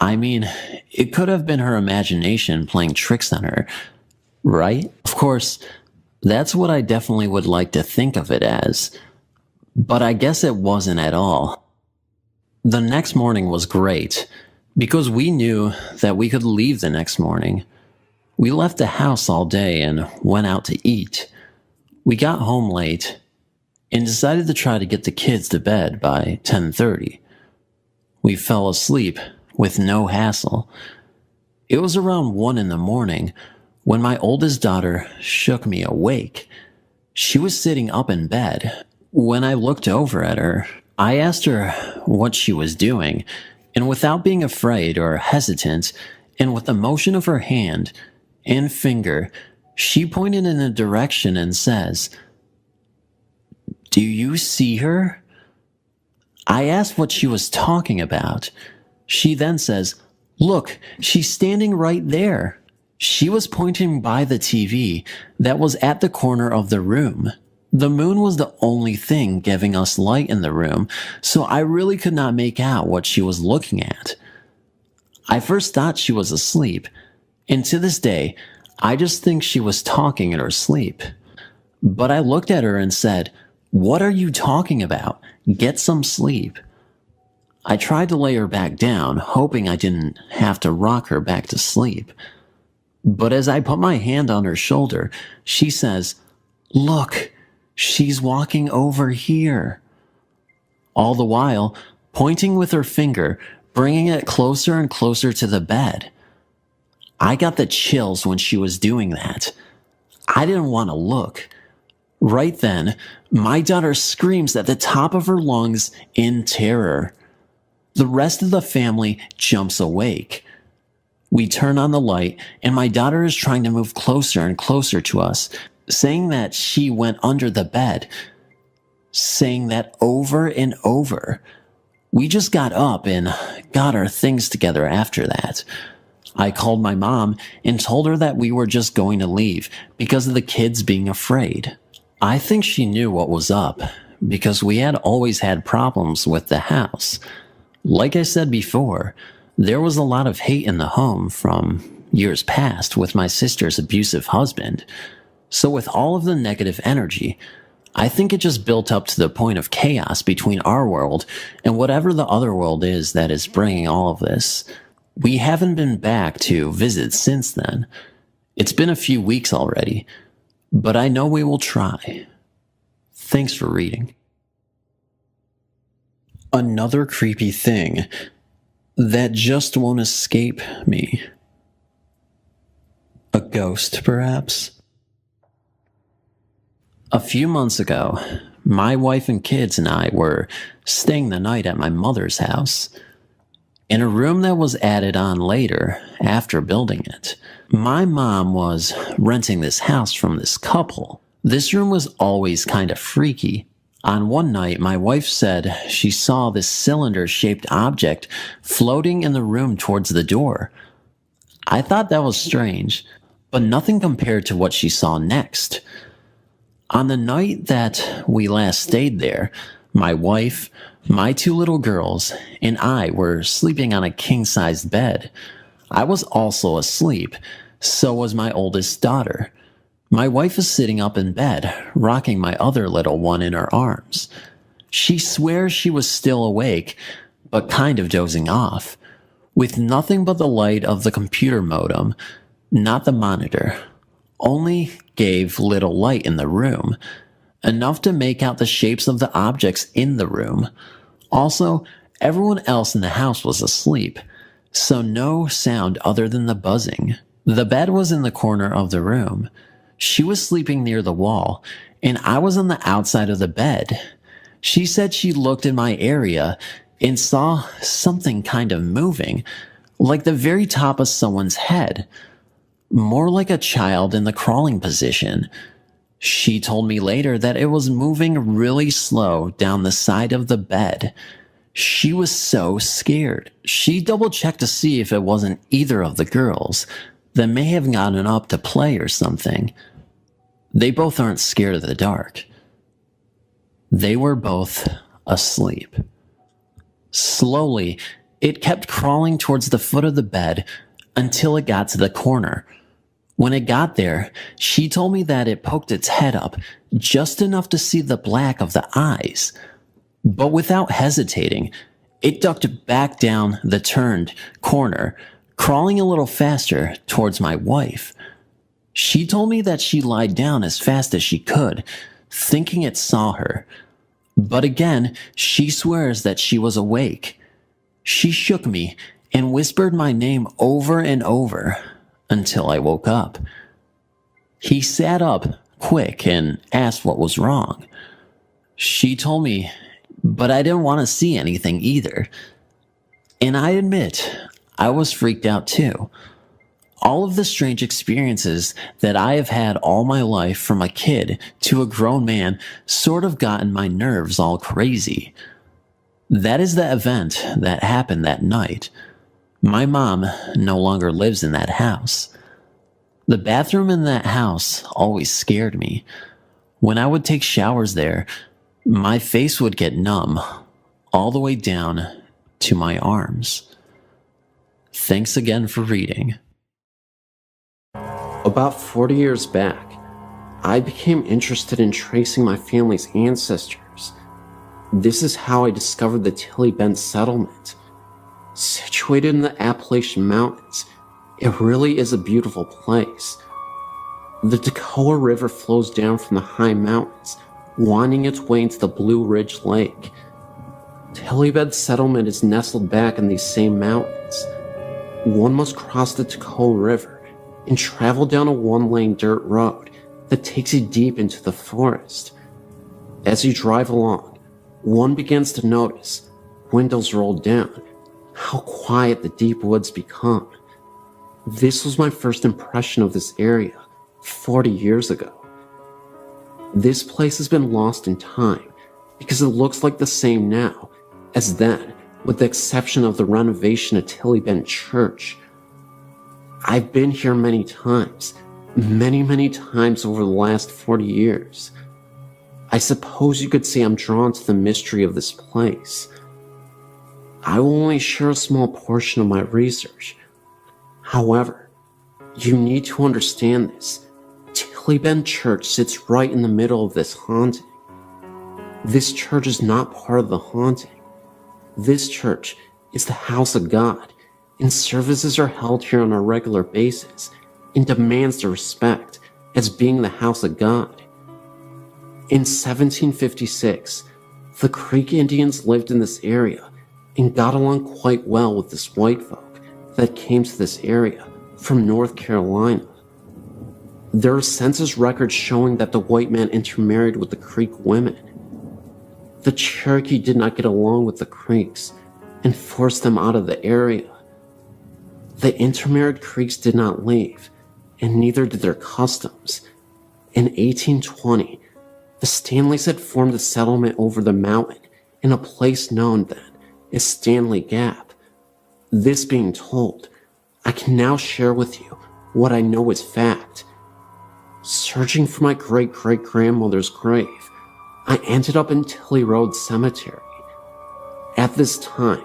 I mean, it could have been her imagination playing tricks on her, right? Of course, that's what I definitely would like to think of it as, but I guess it wasn't at all. The next morning was great, because we knew that we could leave the next morning. We left the house all day and went out to eat. We got home late and decided to try to get the kids to bed by 10:30. We fell asleep with no hassle. It was around 1 in the morning when my oldest daughter shook me awake. She was sitting up in bed. When I looked over at her, I asked her what she was doing, and without being afraid or hesitant, and with a motion of her hand and finger, she pointed in a direction and says, "Do you see her?" I asked what she was talking about. She then says, "Look, she's standing right there." She was pointing by the TV that was at the corner of the room. The moon was the only thing giving us light in the room, so I really could not make out what she was looking at. I first thought she was asleep, and to this day, I just think she was talking in her sleep. But I looked at her and said, "What are you talking about? Get some sleep." I tried to lay her back down, hoping I didn't have to rock her back to sleep. But as I put my hand on her shoulder, she says, "Look, she's walking over here." All the while, pointing with her finger, bringing it closer and closer to the bed. I got the chills when she was doing that. I didn't want to look. Right then, my daughter screams at the top of her lungs in terror. The rest of the family jumps awake. We turn on the light, and my daughter is trying to move closer and closer to us, saying that she went under the bed, saying that over and over. We just got up and got our things together after that. I called my mom and told her that we were just going to leave because of the kids being afraid. I think she knew what was up because we had always had problems with the house. Like I said before, there was a lot of hate in the home from years past with my sister's abusive husband. So with all of the negative energy, I think it just built up to the point of chaos between our world and whatever the other world is that is bringing all of this. We haven't been back to visit since then. It's been a few weeks already, but I know we will try. Thanks for reading. Another creepy thing that just won't escape me. A ghost, perhaps? A few months ago, my wife and kids and I were staying the night at my mother's house, in a room that was added on later after building it. My mom was renting this house from this couple. This room was always kind of freaky. On one night, my wife said she saw this cylinder-shaped object floating in the room towards the door. I thought that was strange, but nothing compared to what she saw next. On the night that we last stayed there, my wife, my 2 little girls, and I were sleeping on a king-sized bed. I was also asleep, so was my oldest daughter. My wife is sitting up in bed, rocking my other little one in her arms. She swears she was still awake, but kind of dozing off, with nothing but the light of the computer modem, not the monitor. Only gave little light in the room, enough to make out the shapes of the objects in the room. Also, everyone else in the house was asleep, so no sound other than the buzzing. The bed was in the corner of the room. She was sleeping near the wall, and I was on the outside of the bed. She said she looked in my area and saw something kind of moving, like the very top of someone's head, more like a child in the crawling position. She told me later that it was moving really slow down the side of the bed. She was so scared. She double-checked to see if it wasn't either of the girls that may have gotten up to play or something. They both aren't scared of the dark. They were both asleep. Slowly, it kept crawling towards the foot of the bed until it got to the corner. When it got there, she told me that it poked its head up just enough to see the black of the eyes. But without hesitating, it ducked back down the turned corner, crawling a little faster towards my wife. She told me that she lied down as fast as she could, thinking it saw her. But again, she swears that she was awake. She shook me and whispered my name over and over until I woke up. He sat up quick and asked what was wrong. She told me, but I didn't want to see anything either. And I admit, I was freaked out too. All of the strange experiences that I have had all my life from a kid to a grown man sort of gotten my nerves all crazy. That is the event that happened that night. My mom no longer lives in that house. The bathroom in that house always scared me. When I would take showers there, my face would get numb all the way down to my arms. Thanks again for reading. About 40 years back, I became interested in tracing my family's ancestors. This is how I discovered the Tilly Bend settlement. Situated in the Appalachian Mountains, it really is a beautiful place. The Toccoa River flows down from the high mountains, winding its way into the Blue Ridge Lake. Tilly Bend settlement is nestled back in these same mountains. One must cross the Toccoa River and travel down a one-lane dirt road that takes you deep into the forest. As you drive along, one begins to notice, windows rolled down, how quiet the deep woods become. This was my first impression of this area 40 years ago. This place has been lost in time because it looks like the same now as then, with the exception of the renovation of Tilly Bend Church. I've been here many times over the last 40 years. I suppose you could say I'm drawn to the mystery of this place. I will only share a small portion of my research. However, you need to understand this. Tilly Bend Church sits right in the middle of this haunting. This church is not part of the haunting. This church is the house of God, and services are held here on a regular basis and demands the respect as being the house of God. In 1756, the Creek Indians lived in this area and got along quite well with this white folk that came to this area from North Carolina. There are census records showing that the white man intermarried with the Creek women. The Cherokee did not get along with the Creeks and forced them out of the area. The intermarried Creeks did not leave, and neither did their customs. In 1820, the Stanleys had formed a settlement over the mountain in a place known then as Stanley Gap. This being told, I can now share with you what I know is fact. Searching for my great-great-grandmother's grave, I ended up in Tilly Road Cemetery. At this time,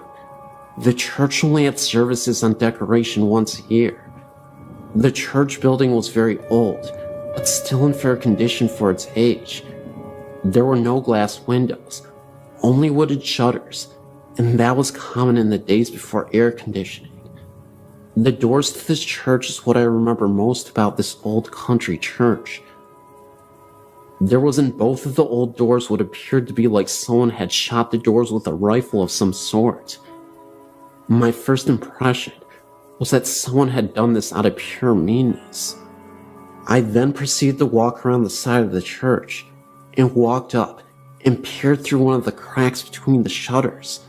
the church only had services on decoration once a year. The church building was very old, but still in fair condition for its age. There were no glass windows, only wooden shutters, and that was common in the days before air conditioning. The doors to this church is what I remember most about this old country church. There was in both of the old doors what appeared to be like someone had shot the doors with a rifle of some sort. My first impression was that someone had done this out of pure meanness. I then proceeded to walk around the side of the church and walked up and peered through one of the cracks between the shutters.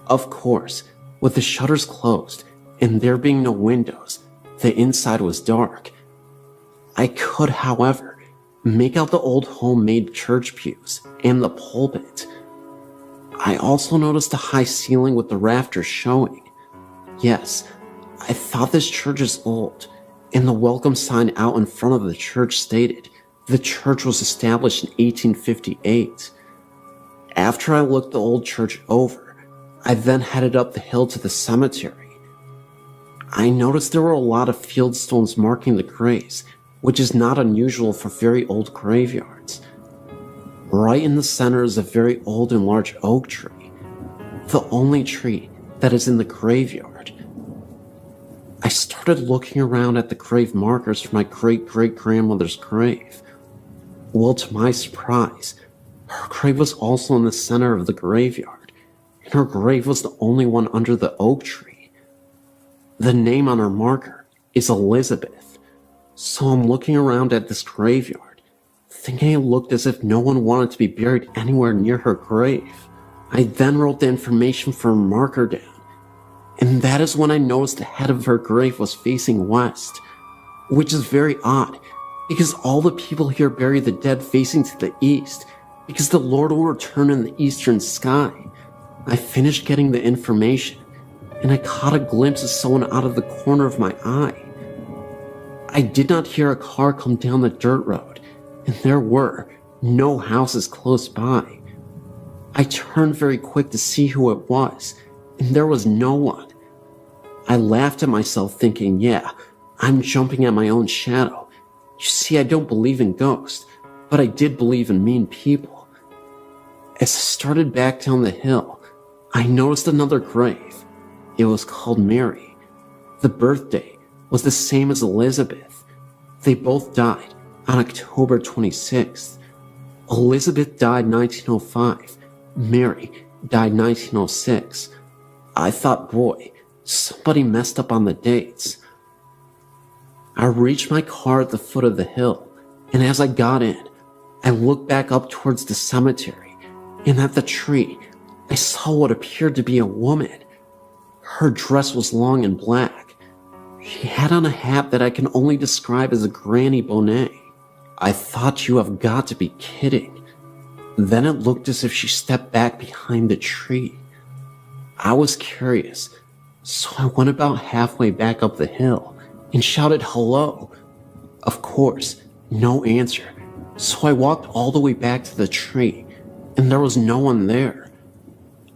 Of course, with the shutters closed and there being no windows, the inside was dark. I could, however, make out the old homemade church pews and the pulpit. I also noticed a high ceiling with the rafters showing. Yes, I thought this church is old, and the welcome sign out in front of the church stated the church was established in 1858. After I looked the old church over, I then headed up the hill to the cemetery. I noticed there were a lot of field stones marking the graves, which is not unusual for very old graveyards. Right in the center is a very old and large oak tree, the only tree that is in the graveyard. I started looking around at the grave markers for my great-great-grandmother's grave. Well, to my surprise, her grave was also in the center of the graveyard, and her grave was the only one under the oak tree. The name on her marker is Elizabeth, so I'm looking around at this graveyard, thinking it looked as if no one wanted to be buried anywhere near her grave. I then wrote the information for her marker down, and that is when I noticed the head of her grave was facing west, which is very odd, because all the people here bury the dead facing to the east, because the Lord will return in the eastern sky. I finished getting the information, and I caught a glimpse of someone out of the corner of my eye. I did not hear a car come down the dirt road, and there were no houses close by. I turned very quick to see who it was, and there was no one. I laughed at myself thinking, yeah, I'm jumping at my own shadow. You see, I don't believe in ghosts, but I did believe in mean people. As I started back down the hill, I noticed another grave. It was called Mary. The birthday was the same as Elizabeth. They both died on October 26th. Elizabeth died 1905. Mary died 1906. I thought, boy, somebody messed up on the dates. I reached my car at the foot of the hill, and as I got in, I looked back up towards the cemetery, and at the tree, I saw what appeared to be a woman. Her dress was long and black. She had on a hat that I can only describe as a granny bonnet. I thought, you have got to be kidding. Then it looked as if she stepped back behind the tree. I was curious, so I went about halfway back up the hill and shouted hello. Of course, no answer, so I walked all the way back to the tree, and there was no one there.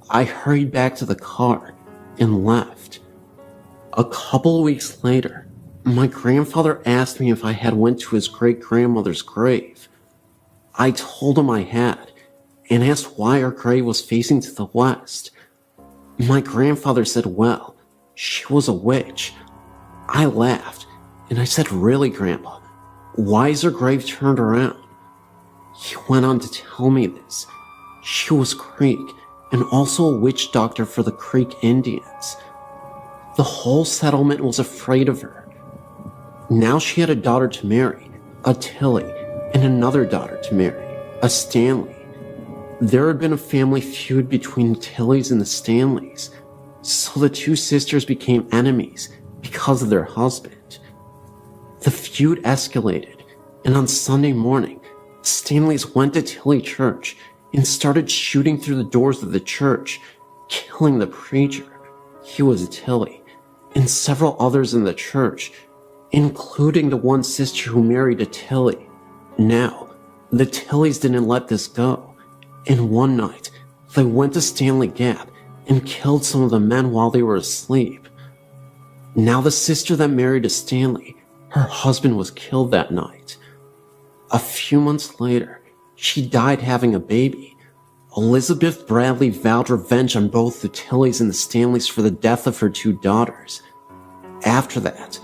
I hurried back to the car and left. A couple of weeks later, my grandfather asked me if I had went to his great-grandmother's grave. I told him I had, and asked why our grave was facing to the west. My grandfather said, well, she was a witch. I laughed, and I said, really, Grandpa? Why is her grave turned around? He went on to tell me this. She was Creek, and also a witch doctor for the Creek Indians. The whole settlement was afraid of her. Now she had a daughter to marry, a Tilly, and another daughter to marry, a Stanley. There had been a family feud between the Tillys and the Stanleys, so the two sisters became enemies because of their husband. The feud escalated, and on Sunday morning, the Stanleys went to Tilly Church and started shooting through the doors of the church, killing the preacher, he was a Tilly, and several others in the church, including the one sister who married a Tilly. Now, the Tillys didn't let this go, and one night, they went to Stanley Gap and killed some of the men while they were asleep. Now the sister that married a Stanley, her husband was killed that night. A few months later, she died having a baby. Elizabeth Bradley vowed revenge on both the Tillys and the Stanleys for the death of her two daughters. After that,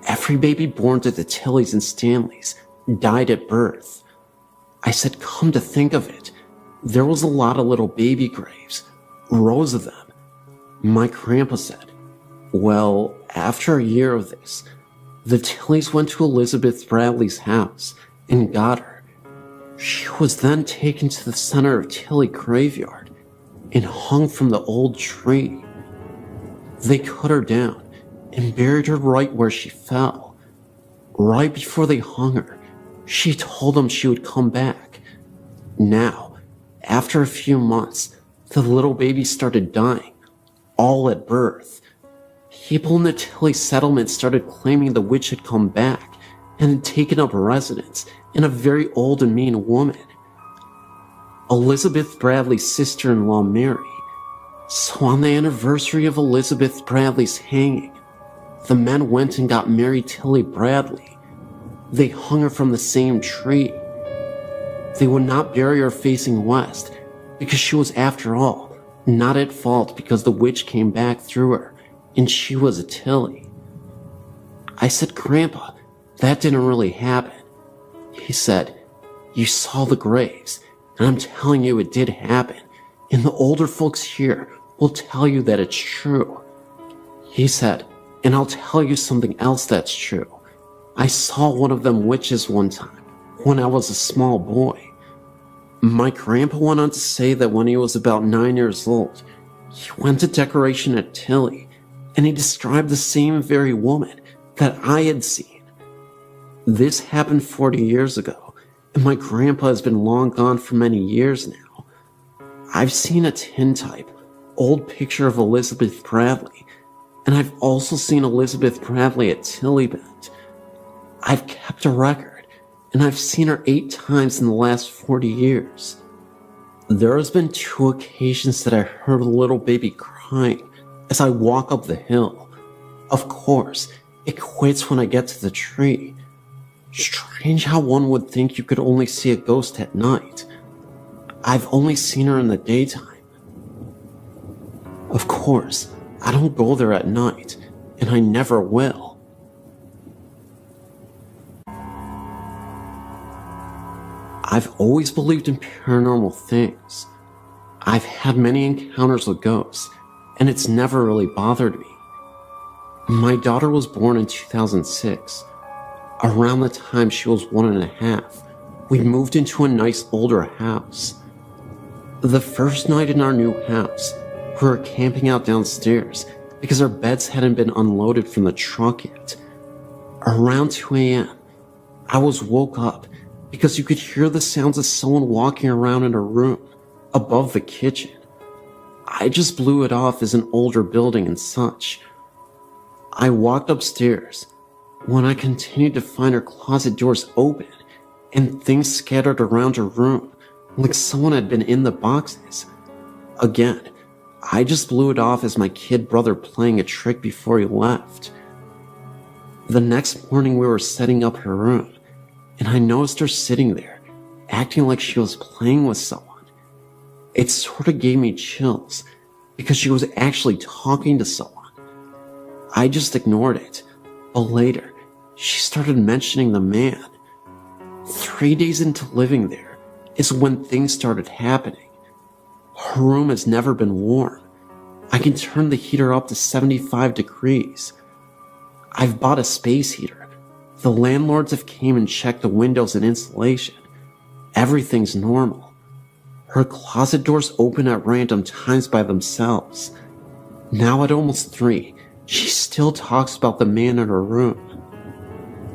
every baby born to the Tillys and Stanleys died at birth. I said, come to think of it, there was a lot of little baby graves, rows of them. My grandpa said, well, after a year of this, the Tillys went to Elizabeth Bradley's house and got her. She was then taken to the center of Tilly graveyard and hung from the old tree. They cut her down and buried her right where she fell. Right before they hung her, she told them she would come back. Now, after a few months, the little baby started dying, all at birth. People in the Tilly settlement started claiming the witch had come back and had taken up residence in a very old and mean woman, Elizabeth Bradley's sister-in-law Mary. So on the anniversary of Elizabeth Bradley's hanging, the men went and got Mary Tilly Bradley. They hung her from the same tree. They would not bury her facing west because she was, after all, not at fault because the witch came back through her and she was a Tilly. I said, Grandpa, that didn't really happen. He said, you saw the graves, and I'm telling you it did happen, and the older folks here will tell you that it's true. He said, and I'll tell you something else that's true. I saw one of them witches one time, when I was a small boy. My grandpa went on to say that when he was about 9 years old, he went to decoration at Tilly, and he described the same very woman that I had seen. This happened 40 years ago, and my grandpa has been long gone for many years now. I've seen a tintype, old picture of Elizabeth Bradley, and I've also seen Elizabeth Bradley at Tilly Bend. I've kept a record, and I've seen her 8 times in the last 40 years. There has been 2 occasions that I heard a little baby crying as I walk up the hill. Of course, it quits when I get to the tree. Strange how one would think you could only see a ghost at night. I've only seen her in the daytime. Of course, I don't go there at night, and I never will. I've always believed in paranormal things. I've had many encounters with ghosts, and it's never really bothered me. My daughter was born in 2006. Around the time she was 1.5, we moved into a nice older house. The first night in our new house, we were camping out downstairs because our beds hadn't been unloaded from the truck yet. Around 2 a.m., I was woke up because you could hear the sounds of someone walking around in a room above the kitchen. I just blew it off as an older building and such. I walked upstairs when I continued to find her closet doors open and things scattered around her room like someone had been in the boxes. Again, I just blew it off as my kid brother playing a trick before he left. The next morning we were setting up her room, and I noticed her sitting there, acting like she was playing with someone. It sort of gave me chills, because she was actually talking to someone. I just ignored it, but later, she started mentioning the man. 3 days into living there is when things started happening. Her room has never been warm. I can turn the heater up to 75 degrees. I've bought a space heater. The landlords have came and checked the windows and insulation. Everything's normal. Her closet doors open at random times by themselves. Now at almost 3, she still talks about the man in her room.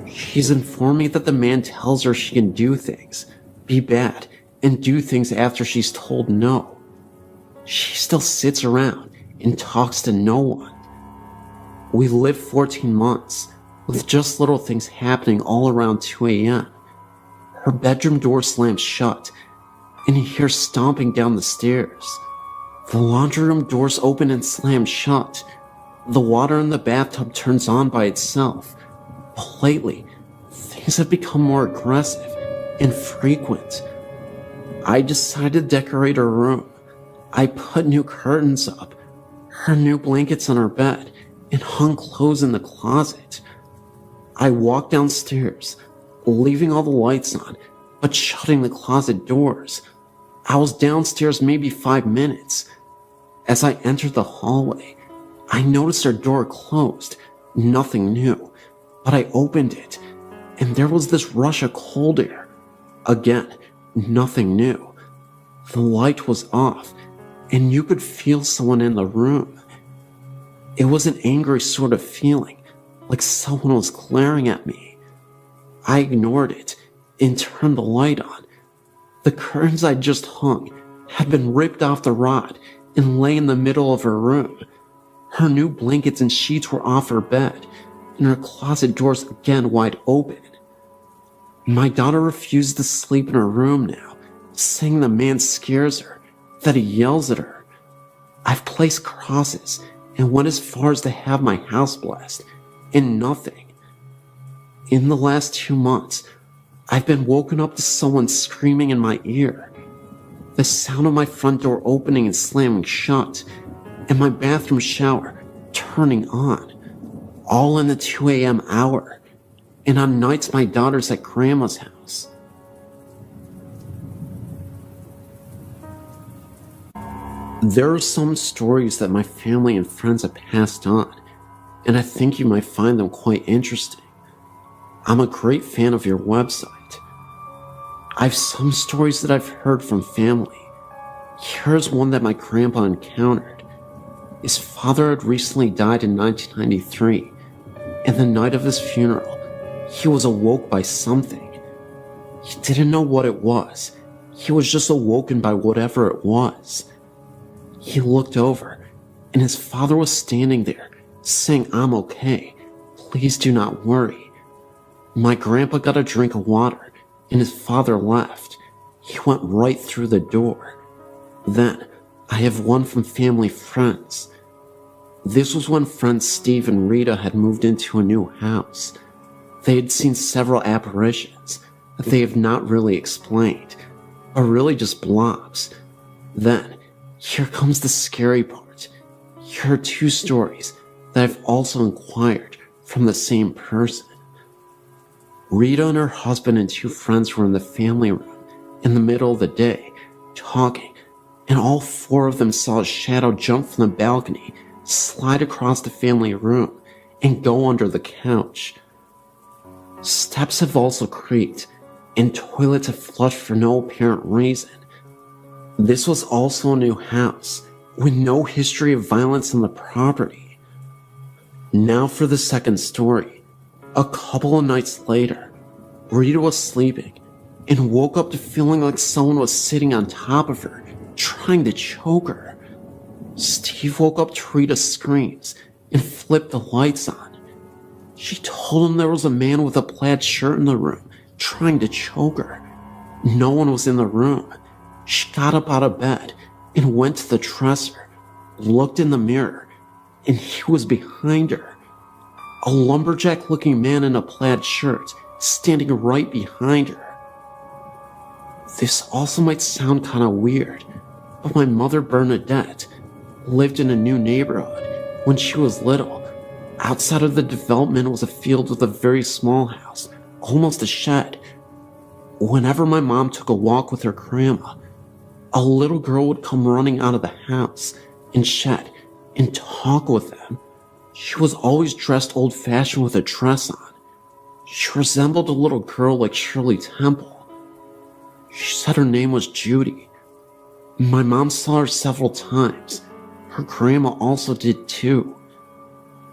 She's informed me that the man tells her she can do things, be bad, and do things after she's told no. She still sits around and talks to no one. We lived 14 months, with just little things happening all around 2 a.m. Her bedroom door slams shut, and you hear stomping down the stairs. The laundry room doors open and slam shut. The water in the bathtub turns on by itself. But lately, things have become more aggressive and frequent. I decided to decorate her room. I put new curtains up, her new blankets on her bed, and hung clothes in the closet. I walked downstairs, leaving all the lights on, but shutting the closet doors. I was downstairs maybe 5 minutes. As I entered the hallway, I noticed her door closed. Nothing new, but I opened it, and there was this rush of cold air. Again, nothing new. The light was off, and you could feel someone in the room. It was an angry sort of feeling, like someone was glaring at me. I ignored it and turned the light on. The curtains I'd just hung had been ripped off the rod and lay in the middle of her room. Her new blankets and sheets were off her bed, and her closet doors again wide open. My daughter refuses to sleep in her room now, saying the man scares her, that he yells at her. I've placed crosses and went as far as to have my house blessed, and nothing. In the last 2 months, I've been woken up to someone screaming in my ear. The sound of my front door opening and slamming shut, and my bathroom shower turning on, all in the 2 a.m. hour, and on nights my daughter's at grandma's house. There are some stories that my family and friends have passed on, and I think you might find them quite interesting. I'm a great fan of your website. I've some stories that I've heard from family. Here's one that my grandpa encountered. His father had recently died in 1993, and the night of his funeral, he was awoke by something. He didn't know what it was. He was just awoken by whatever it was. He looked over, and his father was standing there, saying, "I'm okay. Please do not worry." My grandpa got a drink of water and his father left. He went right through the door. Then, I have one from family friends. This was when friends Steve and Rita had moved into a new house. They had seen several apparitions that they have not really explained, or really just blobs. Then, here comes the scary part. Here are two stories that I've also inquired from the same person. Rita and her husband and two friends were in the family room in the middle of the day, talking, and all four of them saw a shadow jump from the balcony, slide across the family room, and go under the couch. Steps have also creaked, and toilets have flushed for no apparent reason. This was also a new house, with no history of violence on the property. Now for the second story. A couple of nights later, Rita was sleeping, and woke up to feeling like someone was sitting on top of her, trying to choke her. Steve woke up to Rita's screams, and flipped the lights on. She told him there was a man with a plaid shirt in the room, trying to choke her. No one was in the room. She got up out of bed, and went to the dresser, looked in the mirror, and he was behind her. A lumberjack-looking man in a plaid shirt, standing right behind her. This also might sound kinda weird, but my mother Bernadette lived in a new neighborhood when she was little. Outside of the development was a field with a very small house, almost a shed. Whenever my mom took a walk with her grandma, a little girl would come running out of the house and shed and talk with them. She was always dressed old-fashioned with a dress on. She resembled a little girl like Shirley Temple. She said her name was Judy. My mom saw her several times. Her grandma also did too.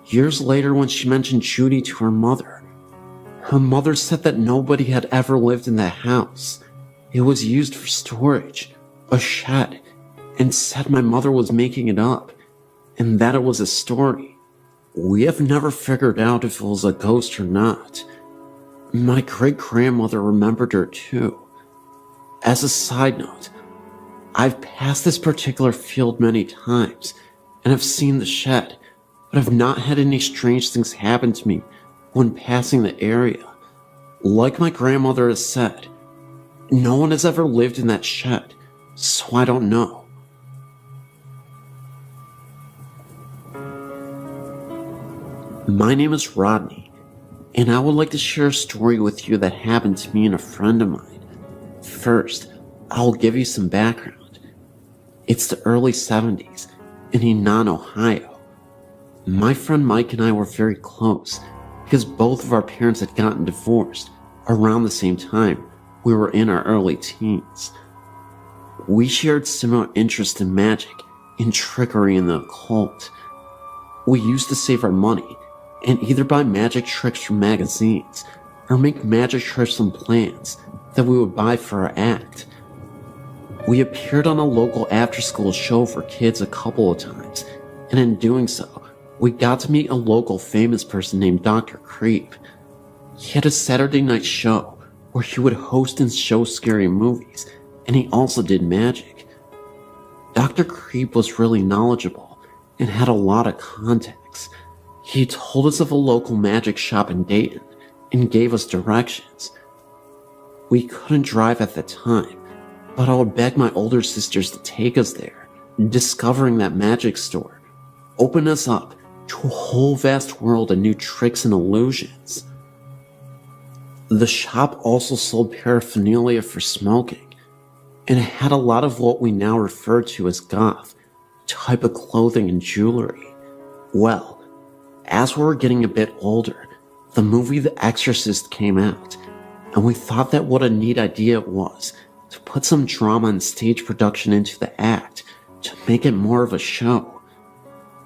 Years later, when she mentioned Judy to her mother said that nobody had ever lived in that house. It was used for storage, a shed, and said my mother was making it up, and that it was a story. We have never figured out if it was a ghost or not. My great-grandmother remembered her too. As a side note, I've passed this particular field many times, and have seen the shed, but have not had any strange things happen to me when passing the area. Like my grandmother has said, no one has ever lived in that shed, so I don't know. My name is Rodney, and I would like to share a story with you that happened to me and a friend of mine. First, I'll give you some background. It's the early 70s in Enon, Ohio. My friend Mike and I were very close because both of our parents had gotten divorced around the same time we were in our early teens. We shared similar interests in magic and trickery in the occult. We used to save our money and either buy magic tricks from magazines or make magic tricks from plans that we would buy for our act. We appeared on a local after-school show for kids a couple of times, and in doing so, we got to meet a local famous person named Dr. Creep. He had a Saturday night show where he would host and show scary movies, and he also did magic. Dr. Creep was really knowledgeable and had a lot of contacts. He told us of a local magic shop in Dayton and gave us directions. We couldn't drive at the time, but I would beg my older sisters to take us there. Discovering that magic store opened us up to a whole vast world of new tricks and illusions. The shop also sold paraphernalia for smoking, and it had a lot of what we now refer to as goth type of clothing and jewelry. Well, as we were getting a bit older, the movie The Exorcist came out, and we thought that what a neat idea it was to put some drama and stage production into the act to make it more of a show.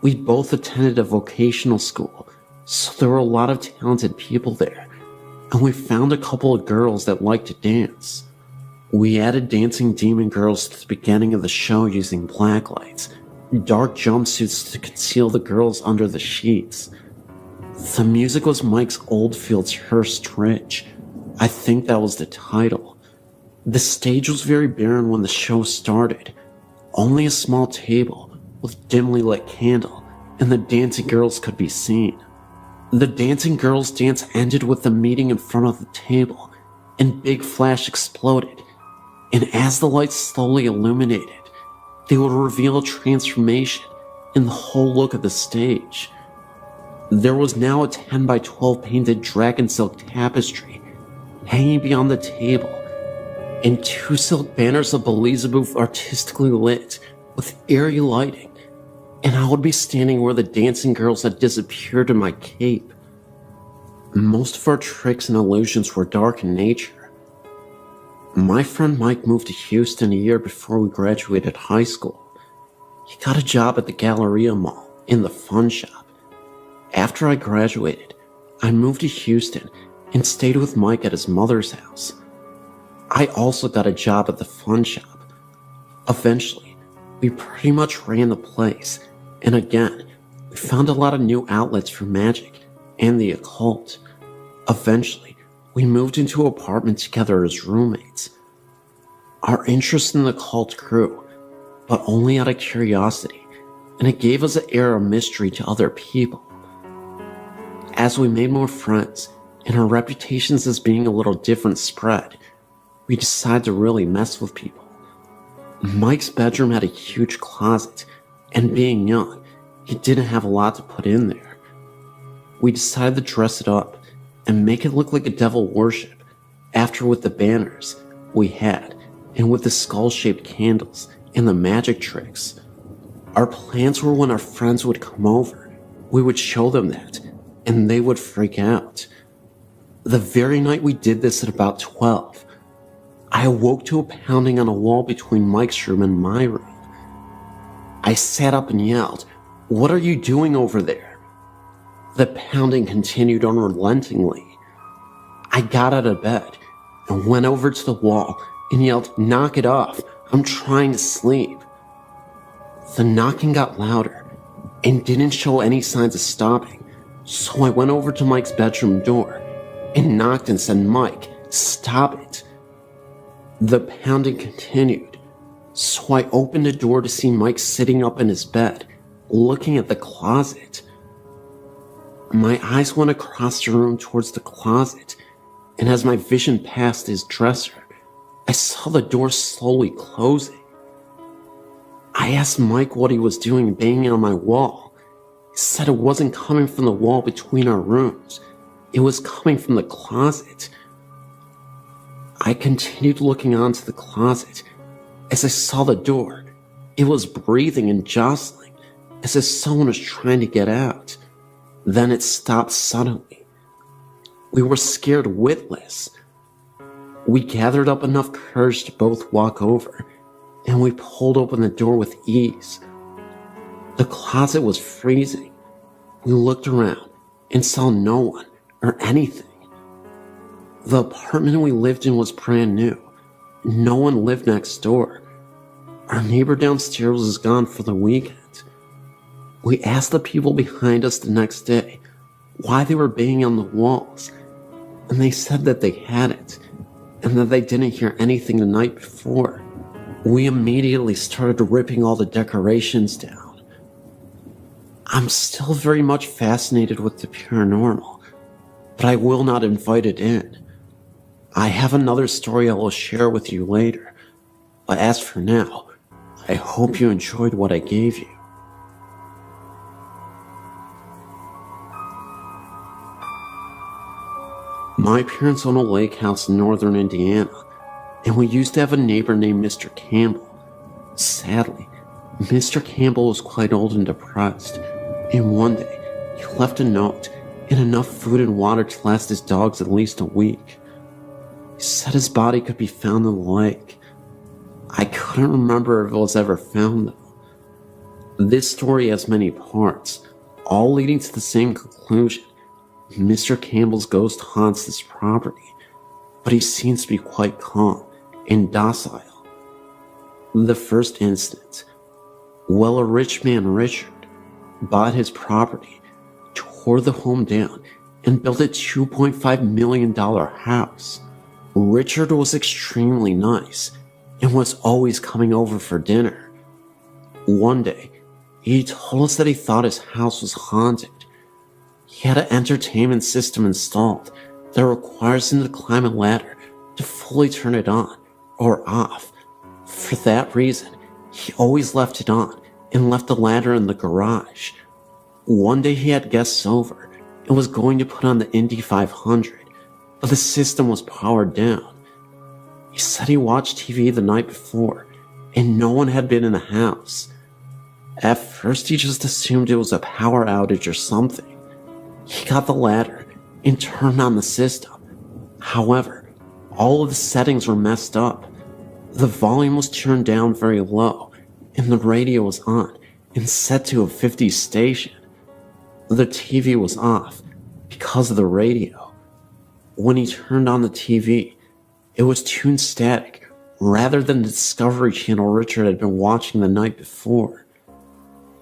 We both attended a vocational school, so there were a lot of talented people there, and we found a couple of girls that liked to dance. We added dancing demon girls to the beginning of the show using blacklights, dark jumpsuits to conceal the girls under the sheets. The music was Mike's Oldfield's Hearst Ridge, I think that was the title. The stage was very barren when the show started. Only a small table with dimly lit candle and the dancing girls could be seen. The dancing girls' dance ended with them meeting in front of the table, and big flash exploded, and as the lights slowly illuminated, they would reveal a transformation in the whole look of the stage. There was now a 10 by 12 painted dragon silk tapestry hanging beyond the table, and 2 silk banners of Beelzebub artistically lit with airy lighting, and I would be standing where the dancing girls had disappeared in my cape. Most of our tricks and illusions were dark in nature. My friend Mike moved to Houston a year before we graduated high school. He got a job at the Galleria Mall in the fun shop. After I graduated, I moved to Houston and stayed with Mike at his mother's house. I also got a job at the fun shop. Eventually, we pretty much ran the place, and again, we found a lot of new outlets for magic and the occult. Eventually, we moved into an apartment together as roommates. Our interest in the occult grew, but only out of curiosity, and it gave us an air of mystery to other people. As we made more friends, and our reputations as being a little different spread, we decided to really mess with people. Mike's bedroom had a huge closet, and being young, he didn't have a lot to put in there. We decided to dress it up and make it look like a devil worship, after with the banners we had, and with the skull-shaped candles and the magic tricks. Our plans were when our friends would come over, we would show them that, and they would freak out. The very night we did this at about 12, I awoke to a pounding on a wall between Mike's room and my room. I sat up and yelled, "What are you doing over there?" The pounding continued unrelentingly. I got out of bed and went over to the wall and yelled, "Knock it off, I'm trying to sleep." The knocking got louder and didn't show any signs of stopping, so I went over to Mike's bedroom door and knocked and said, "Mike, stop it." The pounding continued, so I opened the door to see Mike sitting up in his bed, looking at the closet. My eyes went across the room towards the closet, and as my vision passed his dresser, I saw the door slowly closing. I asked Mike what he was doing banging on my wall. He said it wasn't coming from the wall between our rooms, it was coming from the closet. I continued looking onto the closet. As I saw the door, it was breathing and jostling, as if someone was trying to get out. Then it stopped suddenly. We were scared witless. We gathered up enough courage to both walk over, and we pulled open the door with ease. The closet was freezing. We looked around and saw no one or anything. The apartment we lived in was brand new. No one lived next door. Our neighbor downstairs was gone for the weekend. We asked the people behind us the next day why they were banging on the walls, and they said that they hadn't, and that they didn't hear anything the night before. We immediately started ripping all the decorations down. I'm still very much fascinated with the paranormal, but I will not invite it in. I have another story I will share with you later, but as for now, I hope you enjoyed what I gave you. My parents own a lake house in northern Indiana, and we used to have a neighbor named Mr. Campbell. Sadly, Mr. Campbell was quite old and depressed, and one day he left a note and enough food and water to last his dogs at least a week. He said his body could be found in the lake. I couldn't remember if it was ever found though. This story has many parts, all leading to the same conclusion. Mr. Campbell's ghost haunts this property, but he seems to be quite calm and docile. The first instance, well, a rich man, Richard, bought his property, tore the home down, and built a $2.5 million house. Richard was extremely nice and was always coming over for dinner. One day, he told us that he thought his house was haunted. He had an entertainment system installed that requires him to climb a ladder to fully turn it on or off. For that reason, he always left it on and left the ladder in the garage. One day he had guests over and was going to put on the Indy 500, but the system was powered down. He said he watched TV the night before and no one had been in the house. At first he just assumed it was a power outage or something. He got the ladder and turned on the system. However, all of the settings were messed up. The volume was turned down very low and the radio was on and set to a 50s station. The TV was off because of the radio. When he turned on the TV, it was tuned static rather than the Discovery Channel Richard had been watching the night before.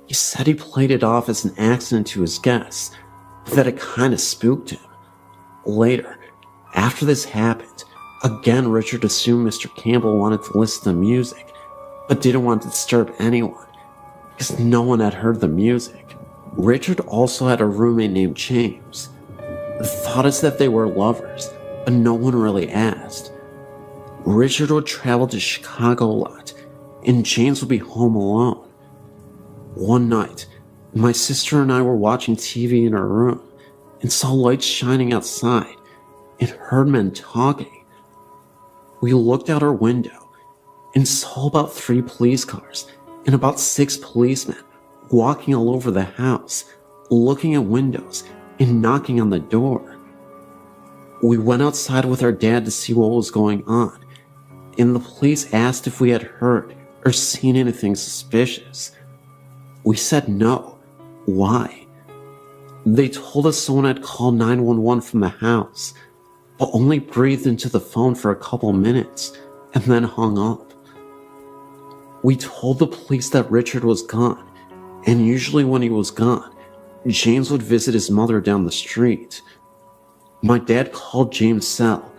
He said he played it off as an accident to his guests, but that it kinda spooked him. Later, after this happened, again Richard assumed Mr. Campbell wanted to listen to music, but didn't want to disturb anyone, because no one had heard the music. Richard also had a roommate named James. The thought is that they were lovers, but no one really asked. Richard would travel to Chicago a lot, and James would be home alone. One night, my sister and I were watching TV in our room and saw lights shining outside and heard men talking. We looked out our window and saw about 3 police cars and about 6 policemen walking all over the house, looking at windows and knocking on the door. We went outside with our dad to see what was going on, and the police asked if we had heard or seen anything suspicious. We said no. Why? They told us someone had called 911 from the house, but only breathed into the phone for a couple minutes and then hung up. We told the police that Richard was gone, and usually when he was gone, James would visit his mother down the street. My dad called James' cell,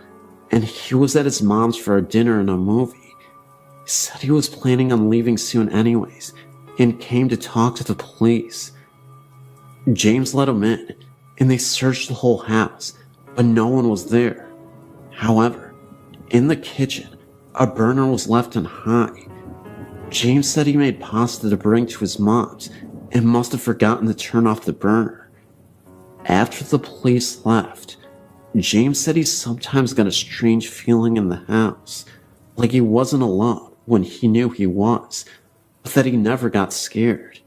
and he was at his mom's for a dinner and a movie. He said he was planning on leaving soon anyways, and came to talk to the police. James let him in, and they searched the whole house, but no one was there. However, in the kitchen, a burner was left on high. James said he made pasta to bring to his mom's and must have forgotten to turn off the burner. After the police left, James said he sometimes got a strange feeling in the house, like he wasn't alone when he knew he was, but that he never got scared.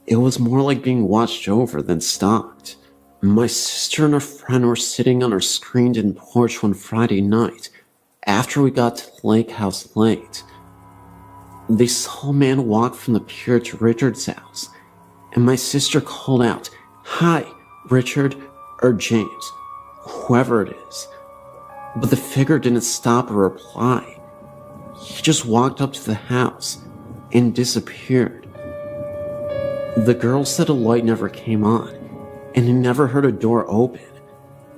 It was more like being watched over than stalked. My sister and her friend were sitting on our screened-in porch one Friday night after we got to the lake house late. They saw a man walk from the pier to Richard's house, and my sister called out, "Hi, Richard," or James, whoever it is. But the figure didn't stop or reply. He just walked up to the house and disappeared. The girl said a light never came on, and he never heard a door open.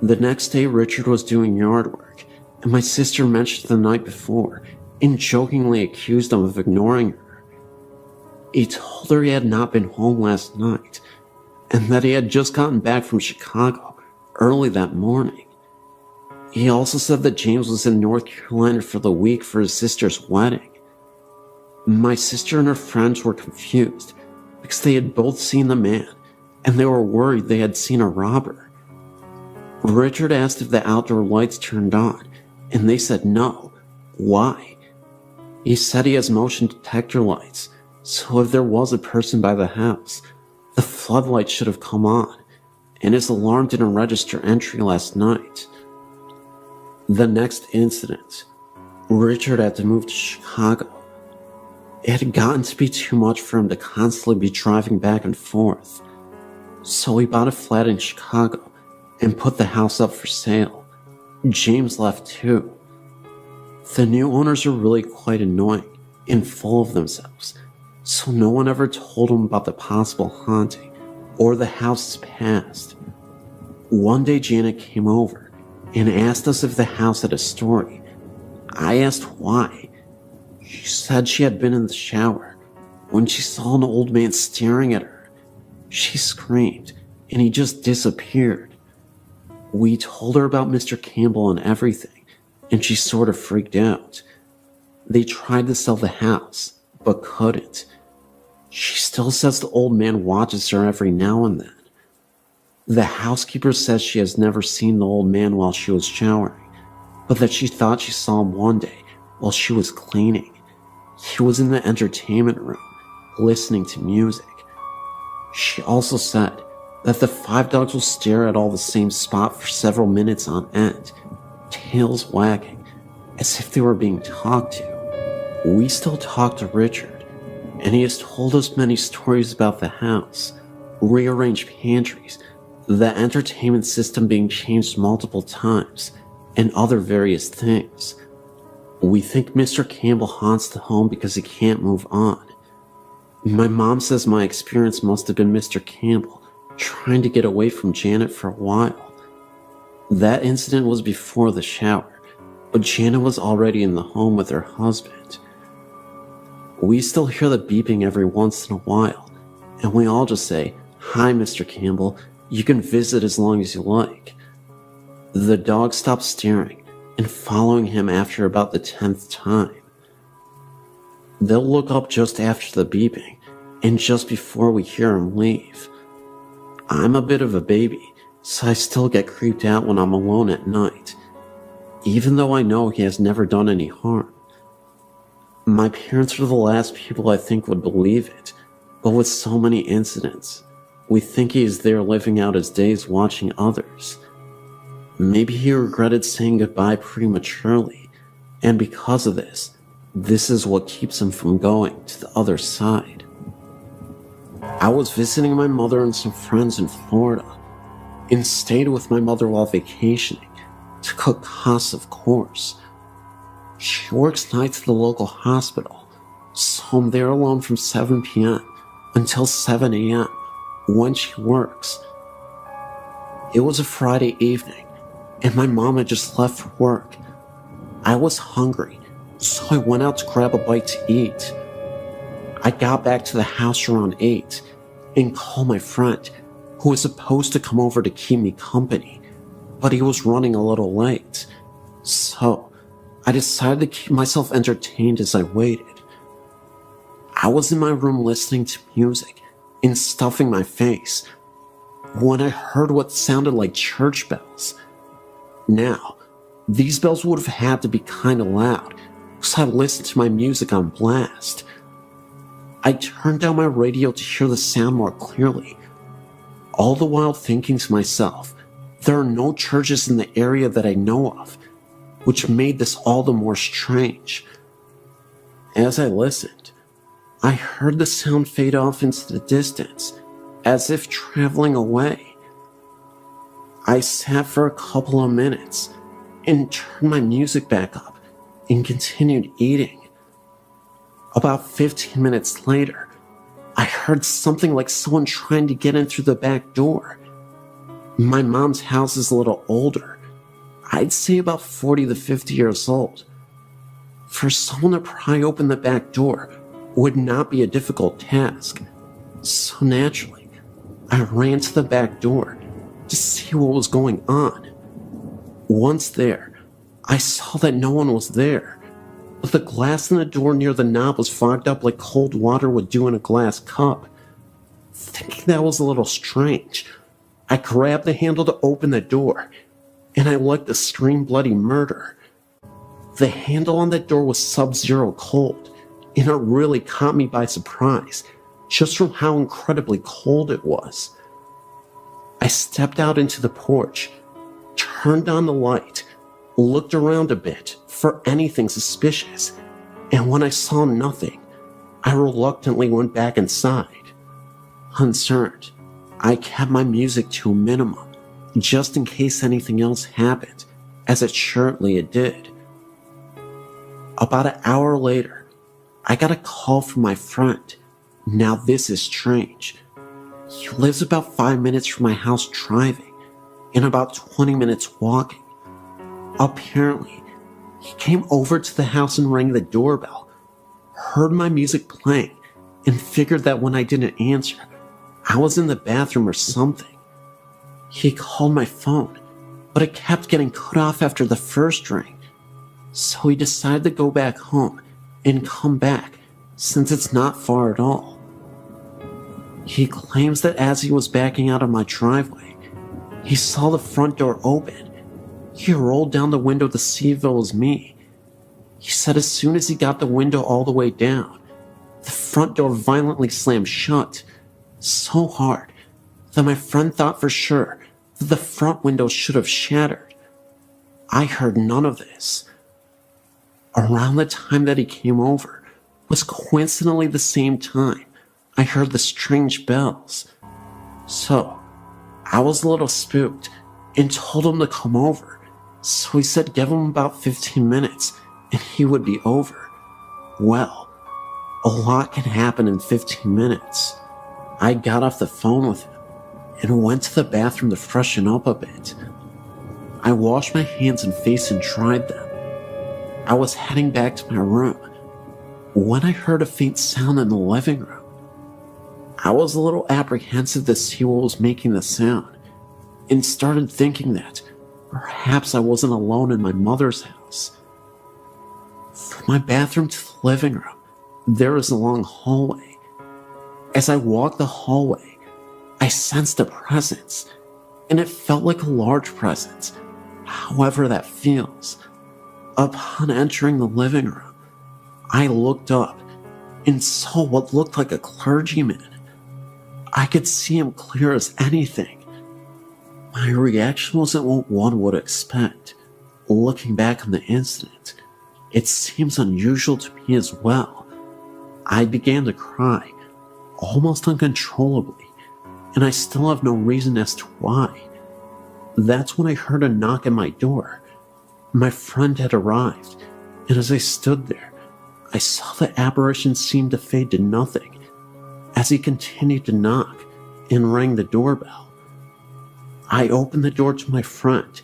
The next day, Richard was doing yard work, and my sister mentioned the night before and jokingly accused him of ignoring her. He told her he had not been home last night, and that he had just gotten back from Chicago early that morning. He also said that James was in North Carolina for the week for his sister's wedding. My sister and her friends were confused because they had both seen the man, and they were worried they had seen a robber. Richard asked if the outdoor lights turned on, and they said no. Why? He said he has motion detector lights, so if there was a person by the house, the floodlight should have come on, and his alarm didn't register entry last night. The next incident, Richard had to move to Chicago. It had gotten to be too much for him to constantly be driving back and forth, so he bought a flat in Chicago and put the house up for sale. James left too. The new owners are really quite annoying and full of themselves, so no one ever told him about the possible haunting or the house's past. One day Janet came over and asked us if the house had a story. I asked why. She said she had been in the shower when she saw an old man staring at her. She screamed and he just disappeared. We told her about Mr. Campbell and everything, and she sort of freaked out. They tried to sell the house, but couldn't. She still says the old man watches her every now and then. The housekeeper says she has never seen the old man while she was showering, but that she thought she saw him one day while she was cleaning. He was in the entertainment room, listening to music. She also said that the 5 dogs will stare at all the same spot for several minutes on end, tails wagging, as if they were being talked to. We still talk to Richard, and he has told us many stories about the house, rearranged pantries, the entertainment system being changed multiple times, and other various things. We think Mr. Campbell haunts the home because he can't move on. My mom says my experience must have been Mr. Campbell trying to get away from Janet for a while. That incident was before the shower, but Janet was already in the home with her husband. We still hear the beeping every once in a while, and we all just say, "Hi, Mr. Campbell, you can visit as long as you like." The dog stopped staring and following him after about the 10th time. They'll look up just after the beeping, and just before we hear him leave. I'm a bit of a baby, so I still get creeped out when I'm alone at night, even though I know he has never done any harm. My parents are the last people I think would believe it, but with so many incidents, we think he is there living out his days watching others. Maybe he regretted saying goodbye prematurely, and because of this is what keeps him from going to the other side. I was visiting my mother and some friends in Florida, and stayed with my mother while vacationing, to cut costs of course. She works nights at the local hospital, so I'm there alone from 7 p.m. until 7 a.m. when she works. It was a Friday evening, and my mom had just left for work. I was hungry, so I went out to grab a bite to eat. I got back to the house around 8 and called my friend, who was supposed to come over to keep me company, but he was running a little late. So I decided to keep myself entertained as I waited. I was in my room listening to music and stuffing my face when I heard what sounded like church bells. Now, these bells would have had to be kind of loud, because I listened to my music on blast. I turned down my radio to hear the sound more clearly, all the while thinking to myself, there are no churches in the area that I know of, which made this all the more strange. As I listened, I heard the sound fade off into the distance, as if traveling away. I sat for a couple of minutes and turned my music back up and continued eating. About 15 minutes later, I heard something like someone trying to get in through the back door. My mom's house is a little older. I'd say about 40 to 50 years old. For someone to pry open the back door would not be a difficult task. So naturally, I ran to the back door to see what was going on. Once there, I saw that no one was there, but the glass in the door near the knob was fogged up like cold water would do in a glass cup. Thinking that was a little strange, I grabbed the handle to open the door, and I let the scream bloody murder. The handle on that door was sub-zero cold, and it really caught me by surprise, just from how incredibly cold it was. I stepped out into the porch, turned on the light, looked around a bit for anything suspicious, and when I saw nothing, I reluctantly went back inside. Concerned, I kept my music to a minimum, just in case anything else happened, as it surely did. About an hour later, I got a call from my friend. Now this is strange. He lives about 5 minutes from my house driving, in about 20 minutes walking. Apparently, he came over to the house and rang the doorbell, heard my music playing, and figured that when I didn't answer, I was in the bathroom or something. He called my phone, but it kept getting cut off after the first ring, so he decided to go back home and come back since it's not far at all. He claims that as he was backing out of my driveway, he saw the front door open. He rolled down the window to see if it was me. He said as soon as he got the window all the way down, the front door violently slammed shut, so hard that my friend thought for sure that the front window should have shattered. I heard none of this. Around the time that he came over was coincidentally the same time I heard the strange bells. So, I was a little spooked and told him to come over. So he said give him about 15 minutes and he would be over. Well, a lot can happen in 15 minutes. I got off the phone with him and went to the bathroom to freshen up a bit. I washed my hands and face and dried them. I was heading back to my room when I heard a faint sound in the living room. I was a little apprehensive to see what was making the sound and started thinking that perhaps I wasn't alone in my mother's house. From my bathroom to the living room, there is a long hallway. As I walked the hallway, I sensed a presence, and it felt like a large presence, however that feels. Upon entering the living room, I looked up and saw what looked like a clergyman. I could see him clear as anything. My reaction wasn't what one would expect. Looking back on the incident, it seems unusual to me as well. I began to cry, almost uncontrollably, and I still have no reason as to why. That's when I heard a knock at my door. My friend had arrived, and as I stood there, I saw the apparition seem to fade to nothing as he continued to knock and rang the doorbell. I opened the door to my friend,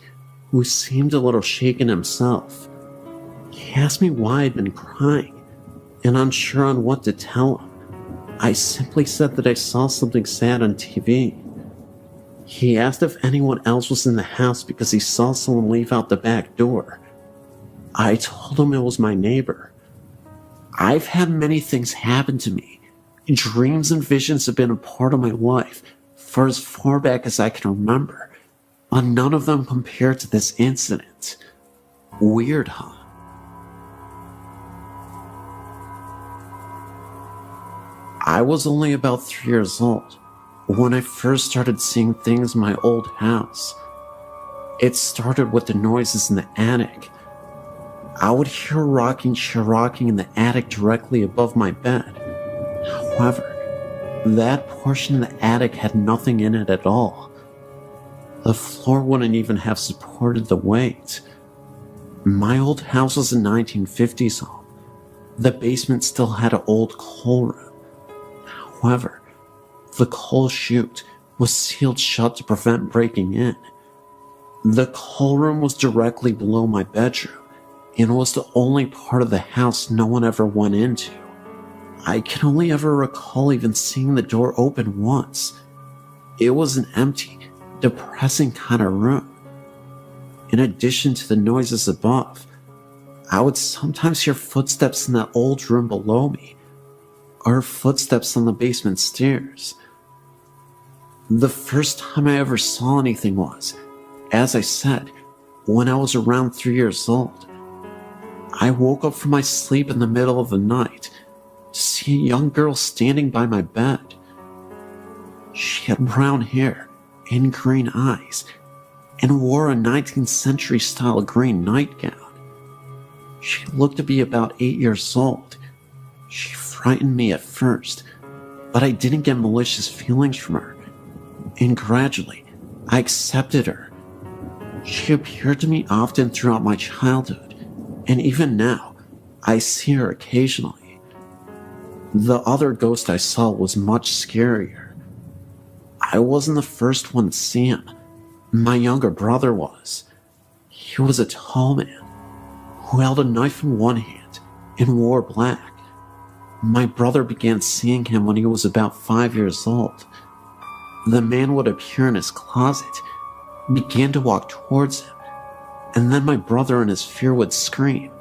who seemed a little shaken himself. He asked me why I'd been crying, and unsure on what to tell him, I simply said that I saw something sad on TV. He asked if anyone else was in the house because he saw someone leave out the back door. I told him it was my neighbor. I've had many things happen to me. Dreams and visions have been a part of my life for as far back as I can remember, but none of them compare to this incident. Weird, huh? I was only about 3 years old when I first started seeing things in my old house. It started with the noises in the attic. I would hear a rocking chair rocking in the attic directly above my bed. However, that portion of the attic had nothing in it at all. The floor wouldn't even have supported the weight. My old house was a 1950s home. The basement still had an old coal room. However, the coal chute was sealed shut to prevent breaking in. The coal room was directly below my bedroom and was the only part of the house no one ever went into. I can only ever recall even seeing the door open once. It was an empty, depressing kind of room. In addition to the noises above, I would sometimes hear footsteps in that old room below me, or footsteps on the basement stairs. The first time I ever saw anything was, as I said, when I was around 3 years old. I woke up from my sleep in the middle of the night to see a young girl standing by my bed. She had brown hair and green eyes and wore a 19th century style green nightgown. She looked to be about 8 years old. She frightened me at first, but I didn't get malicious feelings from her, and gradually I accepted her. She appeared to me often throughout my childhood, and even now I see her occasionally. The other ghost I saw was much scarier. I wasn't the first one to see him, My younger brother was. He was a tall man who held a knife in one hand and wore black. My brother began seeing him when he was about 5 years old. The man would appear in his closet, began to walk towards him, and then my brother in his fear would scream,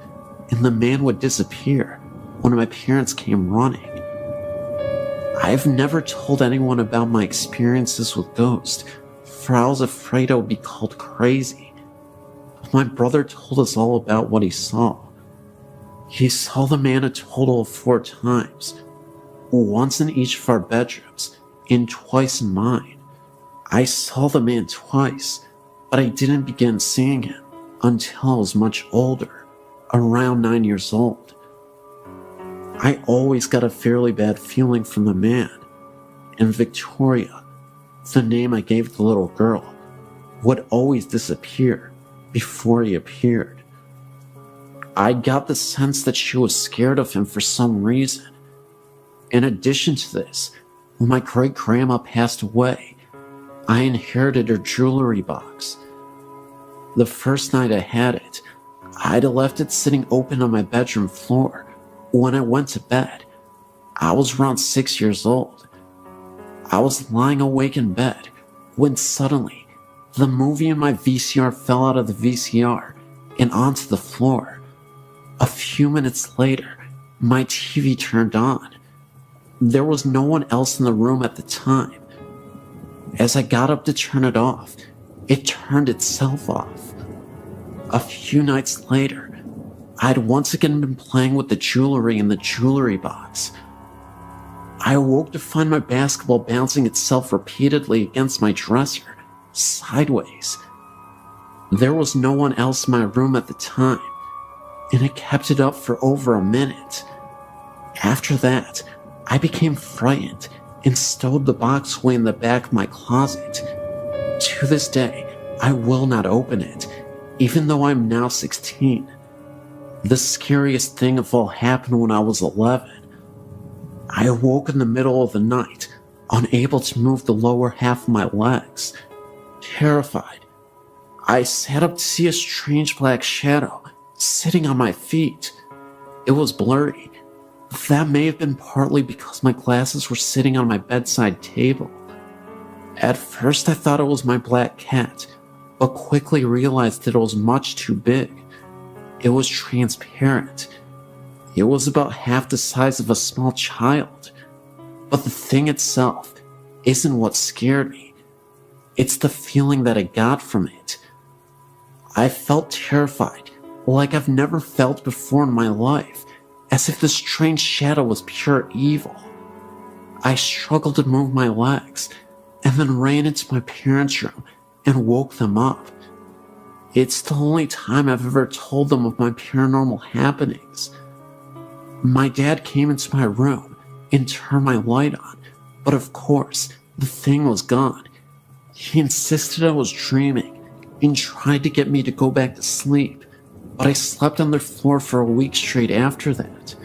and the man would disappear when my parents came running. I've never told anyone about my experiences with ghosts, for I was afraid I would be called crazy. But my brother told us all about what he saw. He saw the man a total of 4 times, once in each of our bedrooms, and twice in mine. I saw the man twice, but I didn't begin seeing him until I was much older, around 9 years old. I always got a fairly bad feeling from the man, and Victoria, the name I gave the little girl, would always disappear before he appeared. I got the sense that she was scared of him for some reason. In addition to this, when my great-grandma passed away, I inherited her jewelry box. The first night I had it, I'd left it sitting open on my bedroom floor. When I went to bed, I was around 6 years old. I was lying awake in bed when suddenly the movie in my VCR fell out of the VCR and onto the floor. A few minutes later, my TV turned on. There was no one else in the room at the time. As I got up to turn it off, it turned itself off. A few nights later, I'd once again been playing with the jewelry in the jewelry box. I awoke to find my basketball bouncing itself repeatedly against my dresser, sideways. There was no one else in my room at the time, and I kept it up for over a minute. After that, I became frightened and stowed the box away in the back of my closet. To this day, I will not open it, even though I'm now 16. The scariest thing of all happened when I was 11. I awoke in the middle of the night, unable to move the lower half of my legs. Terrified, I sat up to see a strange black shadow sitting on my feet. It was blurry. That may have been partly because my glasses were sitting on my bedside table. At first I thought it was my black cat, but quickly realized that it was much too big. It was transparent. It was about half the size of a small child. But the thing itself isn't what scared me. It's the feeling that I got from it. I felt terrified, like I've never felt before in my life, as if the strange shadow was pure evil. I struggled to move my legs, and then ran into my parents' room and woke them up. It's the only time I've ever told them of my paranormal happenings. My dad came into my room and turned my light on, but of course, the thing was gone. He insisted I was dreaming and tried to get me to go back to sleep, but I slept on their floor for a week straight after that.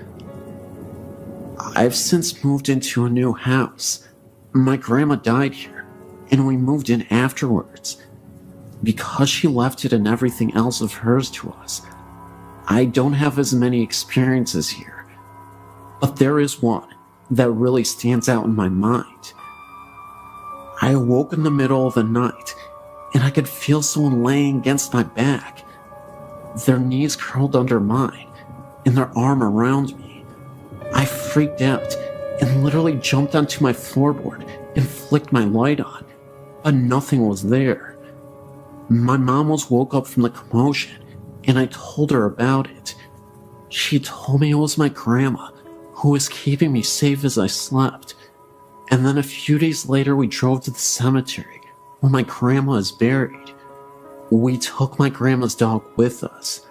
I've since moved into a new house. My grandma died here, and we moved in afterwards. Because she left it and everything else of hers to us, I don't have as many experiences here. But there is one that really stands out in my mind. I awoke in the middle of the night, and I could feel someone laying against my back. Their knees curled under mine, and their arm around me. I freaked out and literally jumped onto my floorboard and flicked my light on, but nothing was there. My mom was woke up from the commotion, and I told her about it. She told me it was my grandma, who was keeping me safe as I slept. And then a few days later we drove to the cemetery, where my grandma is buried. We took my grandma's dog with us.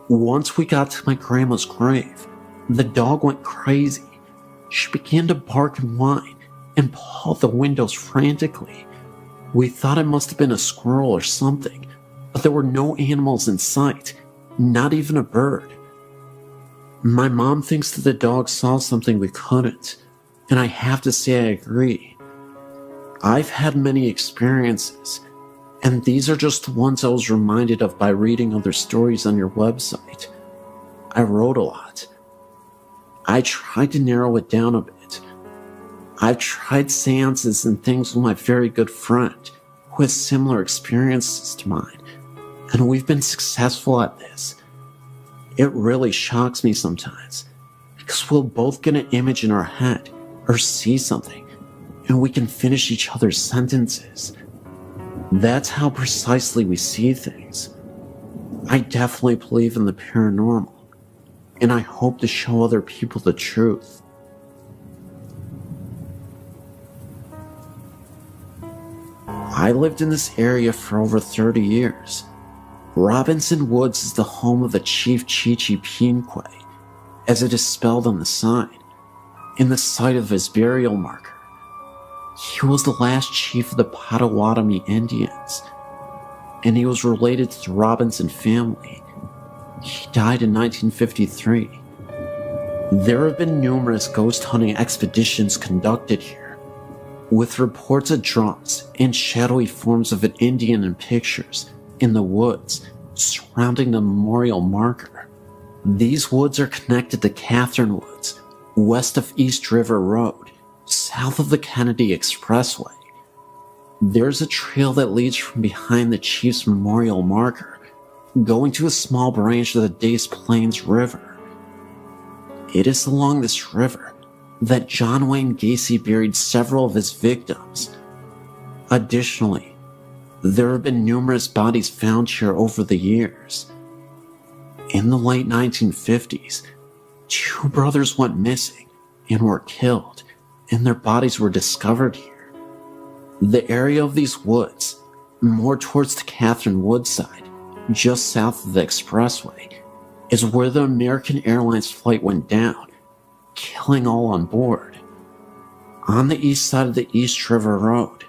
Once we got to my grandma's grave, the dog went crazy. She began to bark and whine, and paw the windows frantically. We thought it must have been a squirrel or something, but there were no animals in sight, not even a bird. My mom thinks that the dog saw something we couldn't, and I have to say I agree. I've had many experiences, And these are just the ones I was reminded of by reading other stories on your website. I wrote a lot. I tried to narrow it down a bit. I've tried seances and things with my very good friend who has similar experiences to mine, and we've been successful at this. It really shocks me sometimes, because we'll both get an image in our head or see something, and we can finish each other's sentences. That's how precisely we see things. I definitely believe in the paranormal, and I hope to show other people the truth. I lived in this area for over 30 years. Robinson Woods is the home of the Chief Chichi Pinque, as it is spelled on the sign, in the site of his burial marker. He was the last chief of the Potawatomi Indians, and he was related to the Robinson family. He died in 1953. There have been numerous ghost hunting expeditions conducted here, with reports of drums and shadowy forms of an Indian in pictures in the woods surrounding the memorial marker. These woods are connected to Catherine Woods, west of East River Road, south of the Kennedy Expressway. There's a trail that leads from behind the Chief's memorial marker, going to a small branch of the Des Plaines River. It is along this river that John Wayne Gacy buried several of his victims. Additionally, there have been numerous bodies found here over the years. In the late 1950s, 2 brothers went missing and were killed, and their bodies were discovered here. The area of these woods, more towards the Catherine Woods side, just south of the expressway, is where the American Airlines flight went down, killing all on board. On the east side of the East River Road,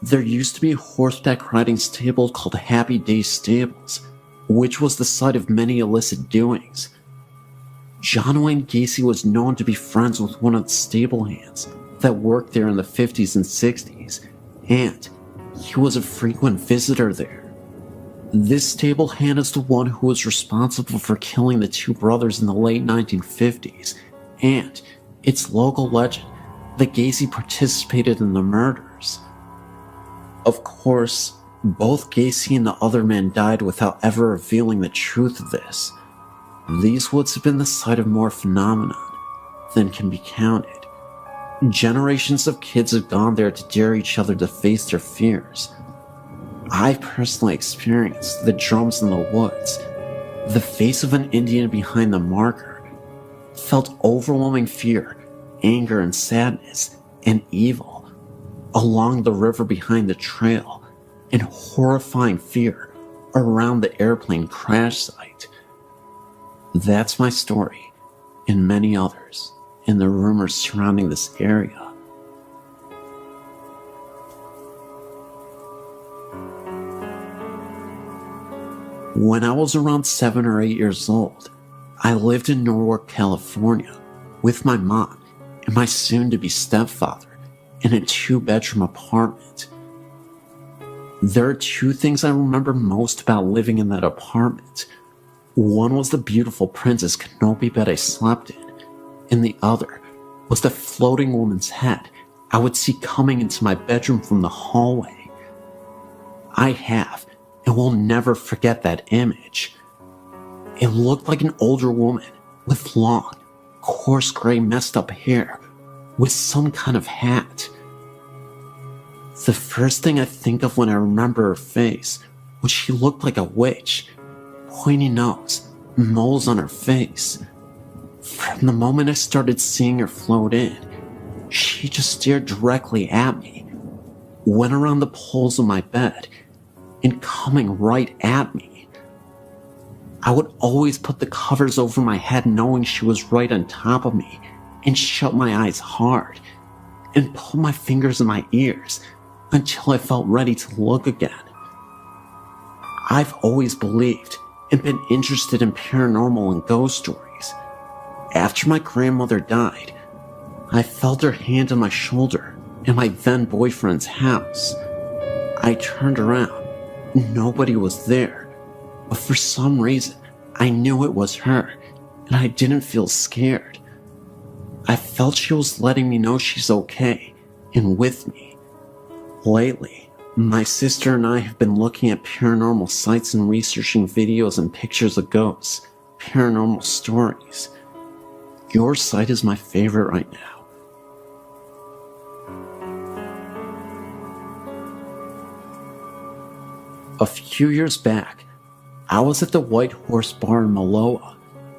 there used to be a horseback riding stable called Happy Day Stables, which was the site of many illicit doings. John Wayne Gacy was known to be friends with one of the stable hands that worked there in the 50s and 60s, and he was a frequent visitor there. This stable hand is the one who was responsible for killing the 2 brothers in the late 1950s, and it's local legend that Gacy participated in the murders. Of course, both Gacy and the other man died without ever revealing the truth of this. These woods have been the site of more phenomenon than can be counted. Generations of kids have gone there to dare each other to face their fears. I've personally experienced the drums in the woods, the face of an Indian behind the marker, felt overwhelming fear, anger and sadness, and evil along the river behind the trail, and horrifying fear around the airplane crash site. That's my story, and many others, and the rumors surrounding this area. When I was around 7 or 8 years old, I lived in Norwalk, California, with my mom and my soon-to-be stepfather in a 2-bedroom apartment. There are 2 things I remember most about living in that apartment. One was the beautiful Princess Canopy bed I slept in, and the other was the floating woman's head I would see coming into my bedroom from the hallway. I have and will never forget that image. It looked like an older woman with long, coarse gray messed up hair with some kind of hat. The first thing I think of when I remember her face was she looked like a witch. Pointy nose, moles on her face. From the moment I started seeing her float in, she just stared directly at me, went around the poles of my bed, and coming right at me. I would always put the covers over my head knowing she was right on top of me, and shut my eyes hard, and pull my fingers in my ears until I felt ready to look again. I've always believed and been interested in paranormal and ghost stories. After my grandmother died, I felt her hand on my shoulder in my then boyfriend's house. I turned around Nobody was there, but for some reason, I knew it was her, and I didn't feel scared. I felt she was letting me know she's okay, and with me. Lately, my sister and I have been looking at paranormal sites and researching videos and pictures of ghosts, paranormal stories. Your site is my favorite right now. A few years back, I was at the White Horse Bar in Maloa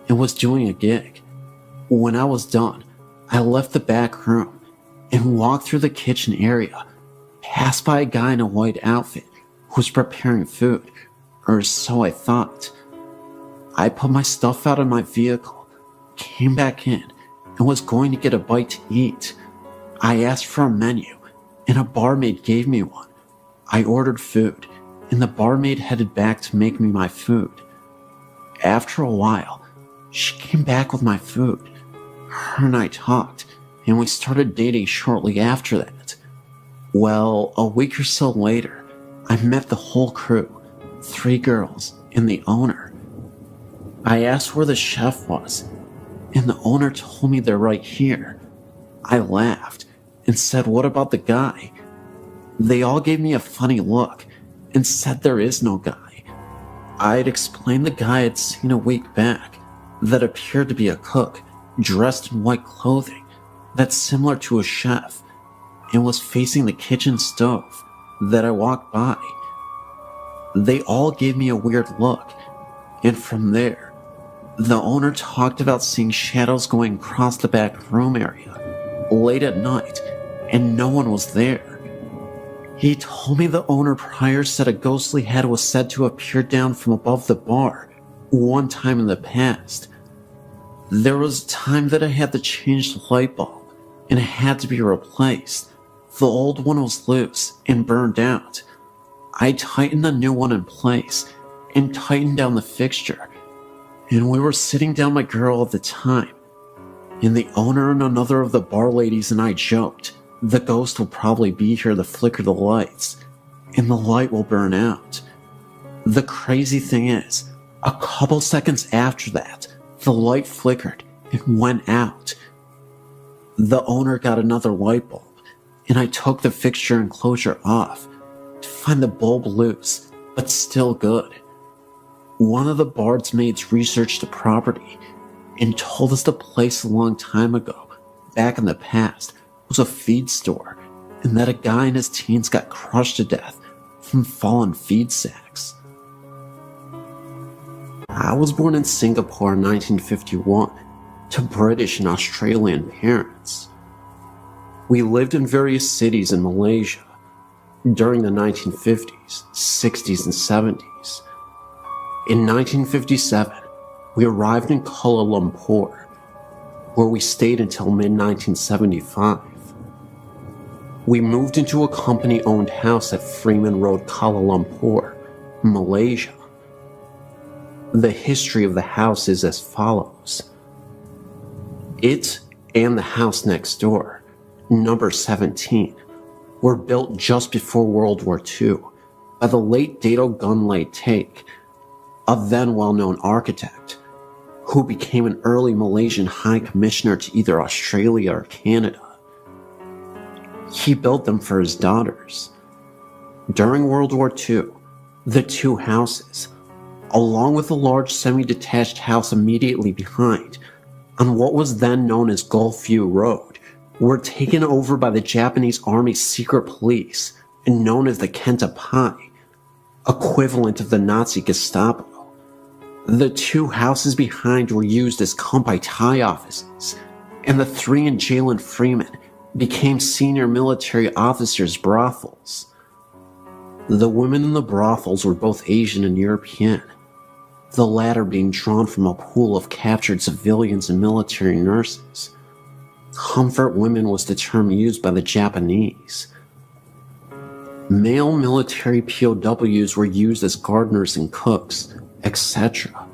and was doing a gig. When I was done, I left the back room and walked through the kitchen area, passed by a guy in a white outfit who was preparing food, or so I thought. I put my stuff out of my vehicle, came back in, and was going to get a bite to eat. I asked for a menu, and a barmaid gave me one. I ordered food, and the barmaid headed back to make me my food. After a while, she came back with my food. Her and I talked, and we started dating shortly after that. Well, a week or so later, I met the whole crew, 3 girls, and the owner. I asked where the chef was, and the owner told me they're right here. I laughed and said, "What about the guy?" They all gave me a funny look and said there is no guy. I had explained the guy I'd seen a week back that appeared to be a cook, dressed in white clothing that's similar to a chef, and was facing the kitchen stove that I walked by. They all gave me a weird look, and from there, the owner talked about seeing shadows going across the back room area late at night, and no one was there. He told me the owner prior said a ghostly head was said to appear down from above the bar one time in the past. There was a time that I had to change the light bulb, and it had to be replaced. The old one was loose and burned out. I tightened the new one in place and tightened down the fixture, and we were sitting down my girl at the time, and the owner and another of the bar ladies and I joked, the ghost will probably be here to flicker the lights, and the light will burn out. The crazy thing is, a couple seconds after that, the light flickered and went out. The owner got another light bulb, and I took the fixture enclosure off to find the bulb loose, but still good. One of the barmaids researched the property and told us the place a long time ago, back in the past, was a feed store, and that a guy in his teens got crushed to death from fallen feed sacks. I was born in Singapore in 1951 to British and Australian parents. We lived in various cities in Malaysia during the 1950s, 60s, and 70s. In 1957, we arrived in Kuala Lumpur, where we stayed until mid-1975. We moved into a company-owned house at Freeman Road, Kuala Lumpur, Malaysia. The history of the house is as follows. It and the house next door, number 17, were built just before World War II by the late Dato Gunlay Take, a then well-known architect, who became an early Malaysian High Commissioner to either Australia or Canada. He built them for his daughters. During World War II, the 2 houses, along with a large semi-detached house immediately behind, on what was then known as Gulfview Road, were taken over by the Japanese Army's secret police and known as the Kenta Pai, equivalent of the Nazi Gestapo. The 2 houses behind were used as Kampai Thai offices, and the 3 in jail in Freeman became senior military officers' brothels. The women in the brothels were both Asian and European, the latter being drawn from a pool of captured civilians and military nurses. Comfort women was the term used by the Japanese. Male military POWs were used as gardeners and cooks, etc.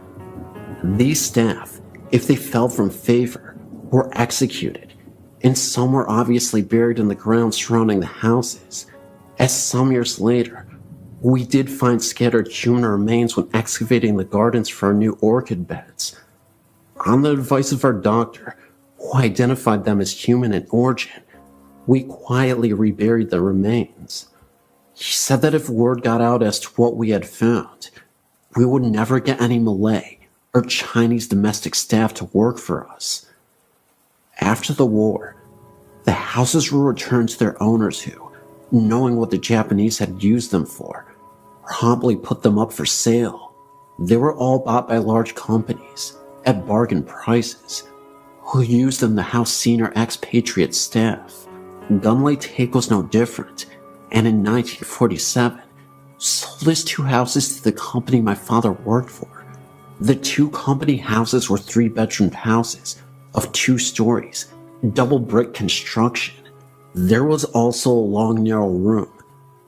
These staff, if they fell from favor, were executed, and some were obviously buried in the ground surrounding the houses, as some years later, We did find scattered human remains when excavating the gardens for our new orchid beds. On the advice of our doctor, who identified them as human in origin, we quietly reburied the remains. He said that if word got out as to what we had found, we would never get any Malay or Chinese domestic staff to work for us. After the war, the houses were returned to their owners who, knowing what the Japanese had used them for, promptly put them up for sale. They were all bought by large companies at bargain prices, who used them to house senior expatriate staff. Gunlay Take was no different, and in 1947, sold his 2 houses to the company my father worked for. The 2 company houses were 3-bedroom houses of 2 stories, double brick construction. There was also a long narrow room,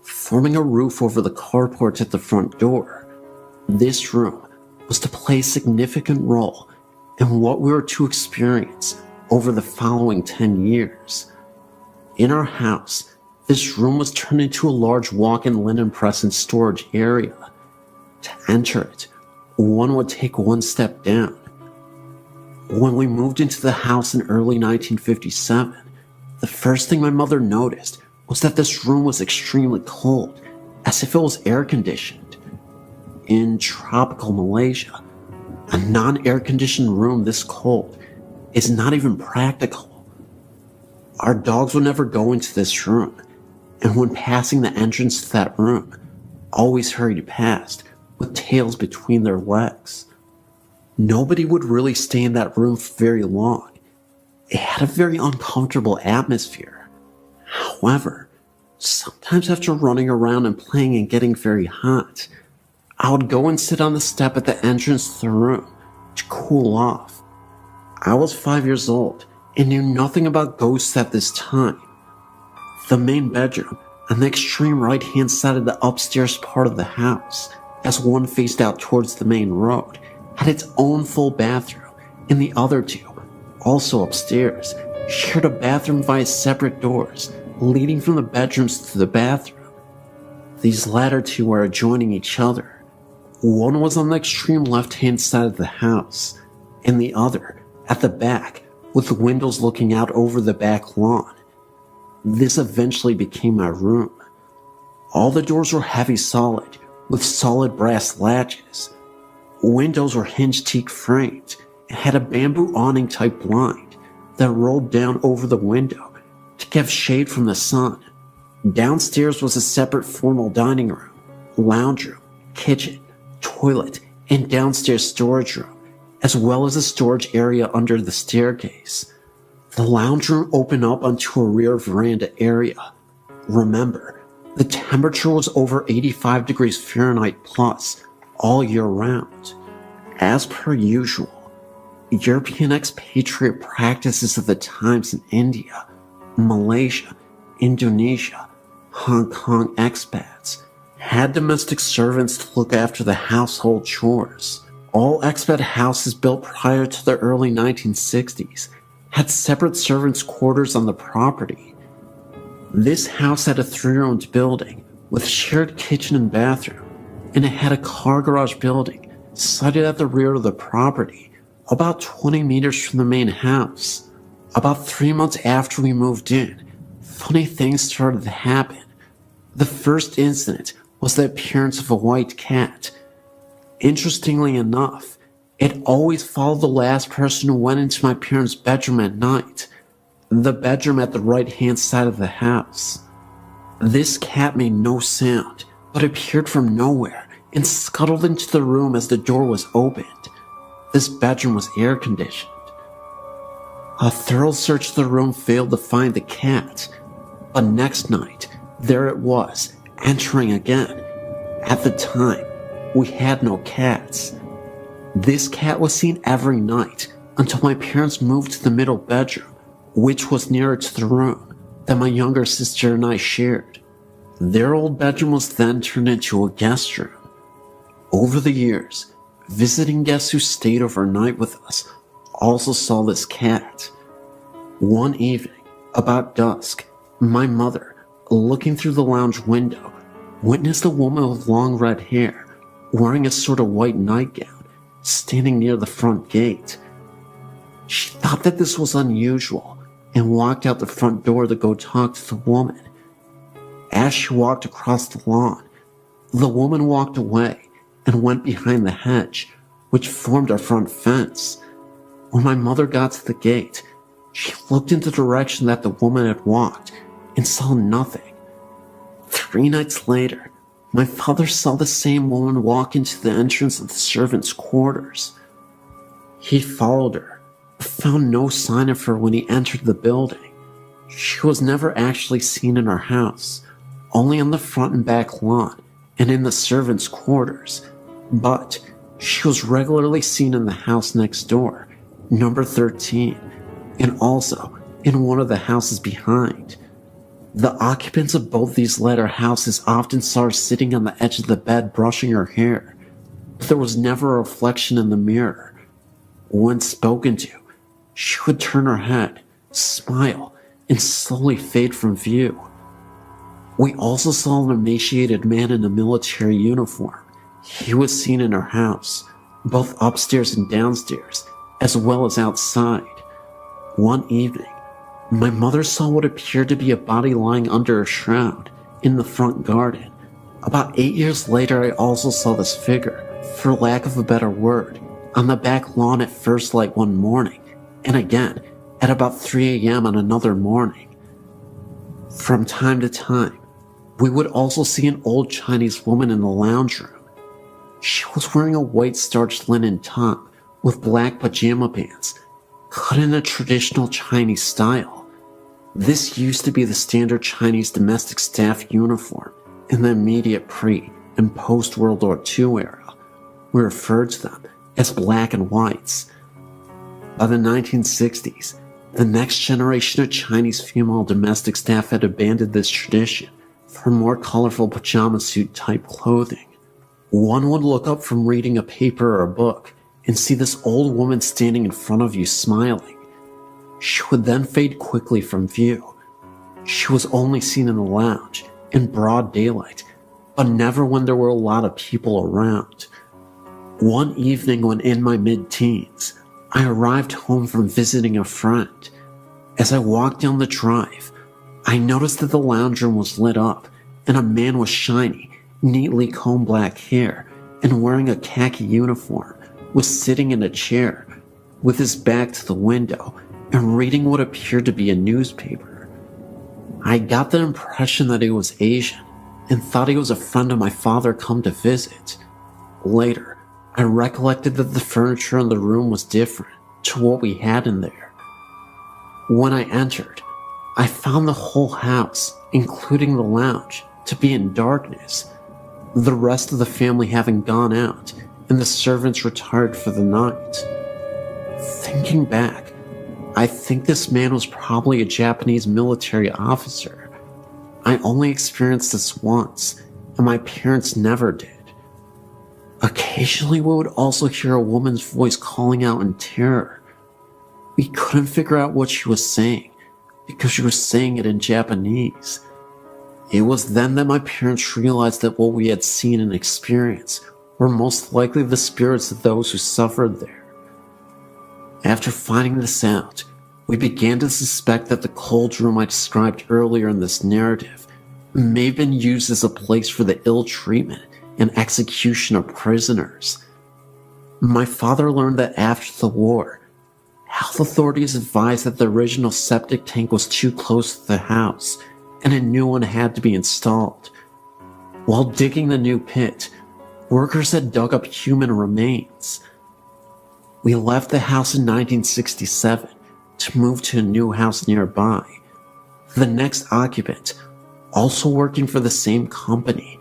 forming a roof over the carport at the front door. This room was to play a significant role in what we were to experience over the following 10 years. In our house, this room was turned into a large walk-in linen press and storage area. To enter it, one would take 1 step down. When we moved into the house in early 1957, the first thing my mother noticed was that this room was extremely cold, as if it was air-conditioned. In tropical Malaysia, a non-air-conditioned room this cold is not even practical. Our dogs would never go into this room, and when passing the entrance to that room, always hurried past with tails between their legs. Nobody would really stay in that room for very long. It had a very uncomfortable atmosphere. However, sometimes after running around and playing and getting very hot, I would go and sit on the step at the entrance to the room to cool off. I was 5 years old and knew nothing about ghosts at this time. The main bedroom, on the extreme right-hand side of the upstairs part of the house, as one faced out towards the main road, had its own full bathroom, and the other 2, also upstairs, shared a bathroom via separate doors leading from the bedrooms to the bathroom. These latter 2 were adjoining each other. One was on the extreme left-hand side of the house, and the other at the back, with windows looking out over the back lawn. This eventually became my room. All the doors were heavy solid, with solid brass latches. Windows were hinged teak framed and had a bamboo awning type blind that rolled down over the window to give shade from the sun. Downstairs was a separate formal dining room, lounge room, kitchen, toilet, and downstairs storage room, as well as a storage area under the staircase. The lounge room opened up onto a rear veranda area. Remember, the temperature was over 85 degrees Fahrenheit plus all year round. As per usual, European expatriate practices of the times in India, Malaysia, Indonesia, Hong Kong expats had domestic servants to look after the household chores. All expat houses built prior to the early 1960s had separate servants' quarters on the property. This house had a 3-roomed building with shared kitchen and bathroom, and it had a car garage building sited at the rear of the property, about 20 meters from the main house. About 3 months after we moved in, funny things started to happen. The first incident was the appearance of a white cat. Interestingly enough, it always followed the last person who went into my parents' bedroom at night, the bedroom at the right-hand side of the house. This cat made no sound, but appeared from nowhere and scuttled into the room as the door was opened. This bedroom was air-conditioned. A thorough search of the room failed to find the cat, but next night, there it was, entering again. At the time, we had no cats. This cat was seen every night until my parents moved to the middle bedroom, which was nearer to the room that my younger sister and I shared. Their old bedroom was then turned into a guest room. Over the years, visiting guests who stayed overnight with us also saw this cat. One evening, about dusk, my mother, looking through the lounge window, witnessed a woman with long red hair, wearing a sort of white nightgown, standing near the front gate. She thought that this was unusual and walked out the front door to go talk to the woman. As she walked across the lawn, the woman walked away and went behind the hedge, which formed our front fence. When my mother got to the gate, she looked in the direction that the woman had walked and saw nothing. 3 nights later, my father saw the same woman walk into the entrance of the servants' quarters. He followed her, but found no sign of her when he entered the building. She was never actually seen in our house, only on the front and back lawn and in the servants' quarters, but she was regularly seen in the house next door, number 13, and also in one of the houses behind. The occupants of both these latter houses often saw her sitting on the edge of the bed brushing her hair, but there was never a reflection in the mirror. When spoken to, she would turn her head, smile, and slowly fade from view. We also saw an emaciated man in a military uniform. He was seen in our house, both upstairs and downstairs, as well as outside. One evening, my mother saw what appeared to be a body lying under a shroud in the front garden. About 8 years later, I also saw this figure, for lack of a better word, on the back lawn at first light one morning, and again at about 3 a.m. on another morning. From time to time, we would also see an old Chinese woman in the lounge room. She was wearing a white starched linen top with black pajama pants, cut in a traditional Chinese style. This used to be the standard Chinese domestic staff uniform in the immediate pre- and post-World War II era. We referred to them as black and whites. By the 1960s, the next generation of Chinese female domestic staff had abandoned this tradition for more colorful pajama suit type clothing. One would look up from reading a paper or a book and see this old woman standing in front of you smiling. She would then fade quickly from view. She was only seen in the lounge, in broad daylight, but never when there were a lot of people around. One evening when in my mid-teens, I arrived home from visiting a friend. As I walked down the drive, I noticed that the lounge room was lit up, and a man with shiny, neatly combed black hair and wearing a khaki uniform was sitting in a chair with his back to the window and reading what appeared to be a newspaper. I got the impression that he was Asian and thought he was a friend of my father come to visit. Later, I recollected that the furniture in the room was different to what we had in there. When I entered, I found the whole house, including the lounge, to be in darkness, the rest of the family having gone out and the servants retired for the night. Thinking back, I think this man was probably a Japanese military officer. I only experienced this once, and my parents never did. Occasionally we would also hear a woman's voice calling out in terror. We couldn't figure out what she was saying, because she was saying it in Japanese. It was then that my parents realized that what we had seen and experienced were most likely the spirits of those who suffered there. After finding this out, we began to suspect that the cold room I described earlier in this narrative may have been used as a place for the ill treatment and execution of prisoners. My father learned that after the war, health authorities advised that the original septic tank was too close to the house and a new one had to be installed. While digging the new pit, workers had dug up human remains. We left the house in 1967 to move to a new house nearby. The next occupant, also working for the same company,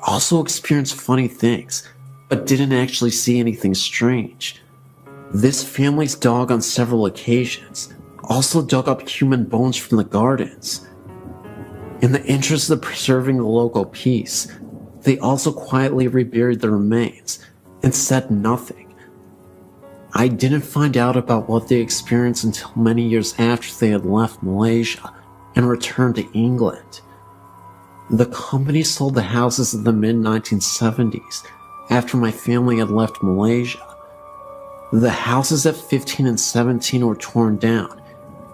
also experienced funny things, but didn't actually see anything strange. This family's dog on several occasions also dug up human bones from the gardens. In the interest of preserving the local peace, they also quietly reburied the remains and said nothing. I didn't find out about what they experienced until many years after they had left Malaysia and returned to England. The company sold the houses in the mid-1970s after my family had left Malaysia. The houses at 15 and 17 were torn down,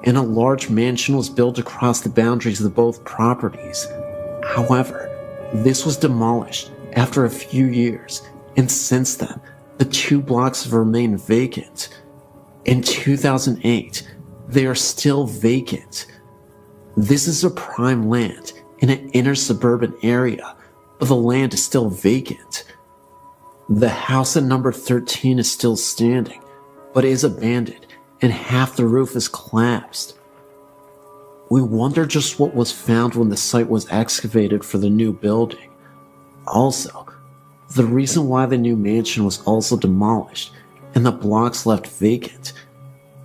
and a large mansion was built across the boundaries of both properties. However, this was demolished after a few years, and since then, the 2 blocks have remained vacant. In 2008, they are still vacant. This is a prime land in an inner suburban area, but the land is still vacant. The house at number 13 is still standing, but is abandoned, and half the roof is collapsed. We wonder just what was found when the site was excavated for the new building. Also, the reason why the new mansion was also demolished and the blocks left vacant.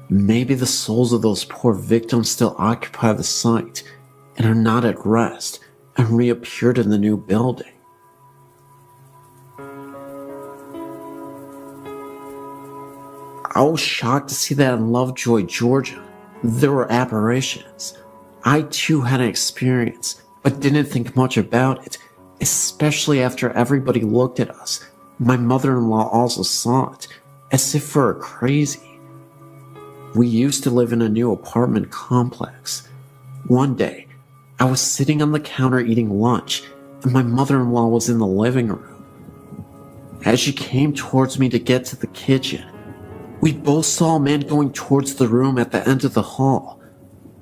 Maybe the souls of those poor victims still occupy the site and are not at rest and reappeared in the new building. I was shocked to see that in Lovejoy, Georgia, there were apparitions. I too had an experience, but didn't think much about it, especially after everybody looked at us. My mother-in-law also saw it, as if we were crazy. We used to live in a new apartment complex. One day, I was sitting on the counter eating lunch, and my mother-in-law was in the living room. As she came towards me to get to the kitchen, we both saw a man going towards the room at the end of the hall.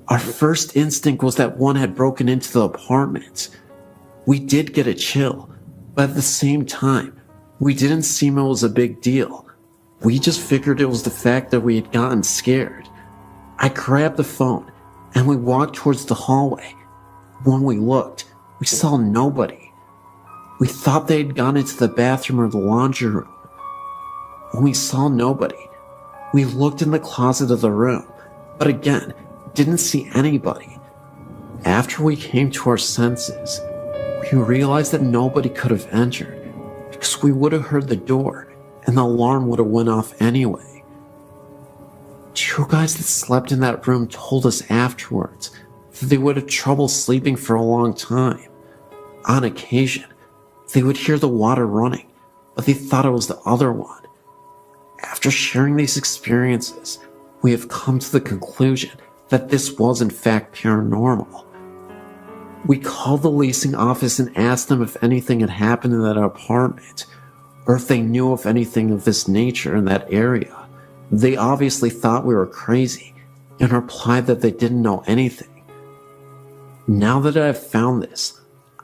Our first instinct was that one had broken into the apartment. We did get a chill, but at the same time, we didn't seem it was a big deal. We just figured it was the fact that we had gotten scared. I grabbed the phone, and we walked towards the hallway. When we looked, we saw nobody. We thought they had gone into the bathroom or the laundry room. When we saw nobody, we looked in the closet of the room, but again, didn't see anybody. After we came to our senses, we realized that nobody could have entered because we would have heard the door and the alarm would have went off anyway. 2 guys that slept in that room told us afterwards that they would have trouble sleeping for a long time. On occasion, they would hear the water running, but they thought it was the other one. After sharing these experiences, we have come to the conclusion that this was in fact paranormal. We called the leasing office and asked them if anything had happened in that apartment, or if they knew of anything of this nature in that area. They obviously thought we were crazy, and replied that they didn't know anything. Now that I have found this,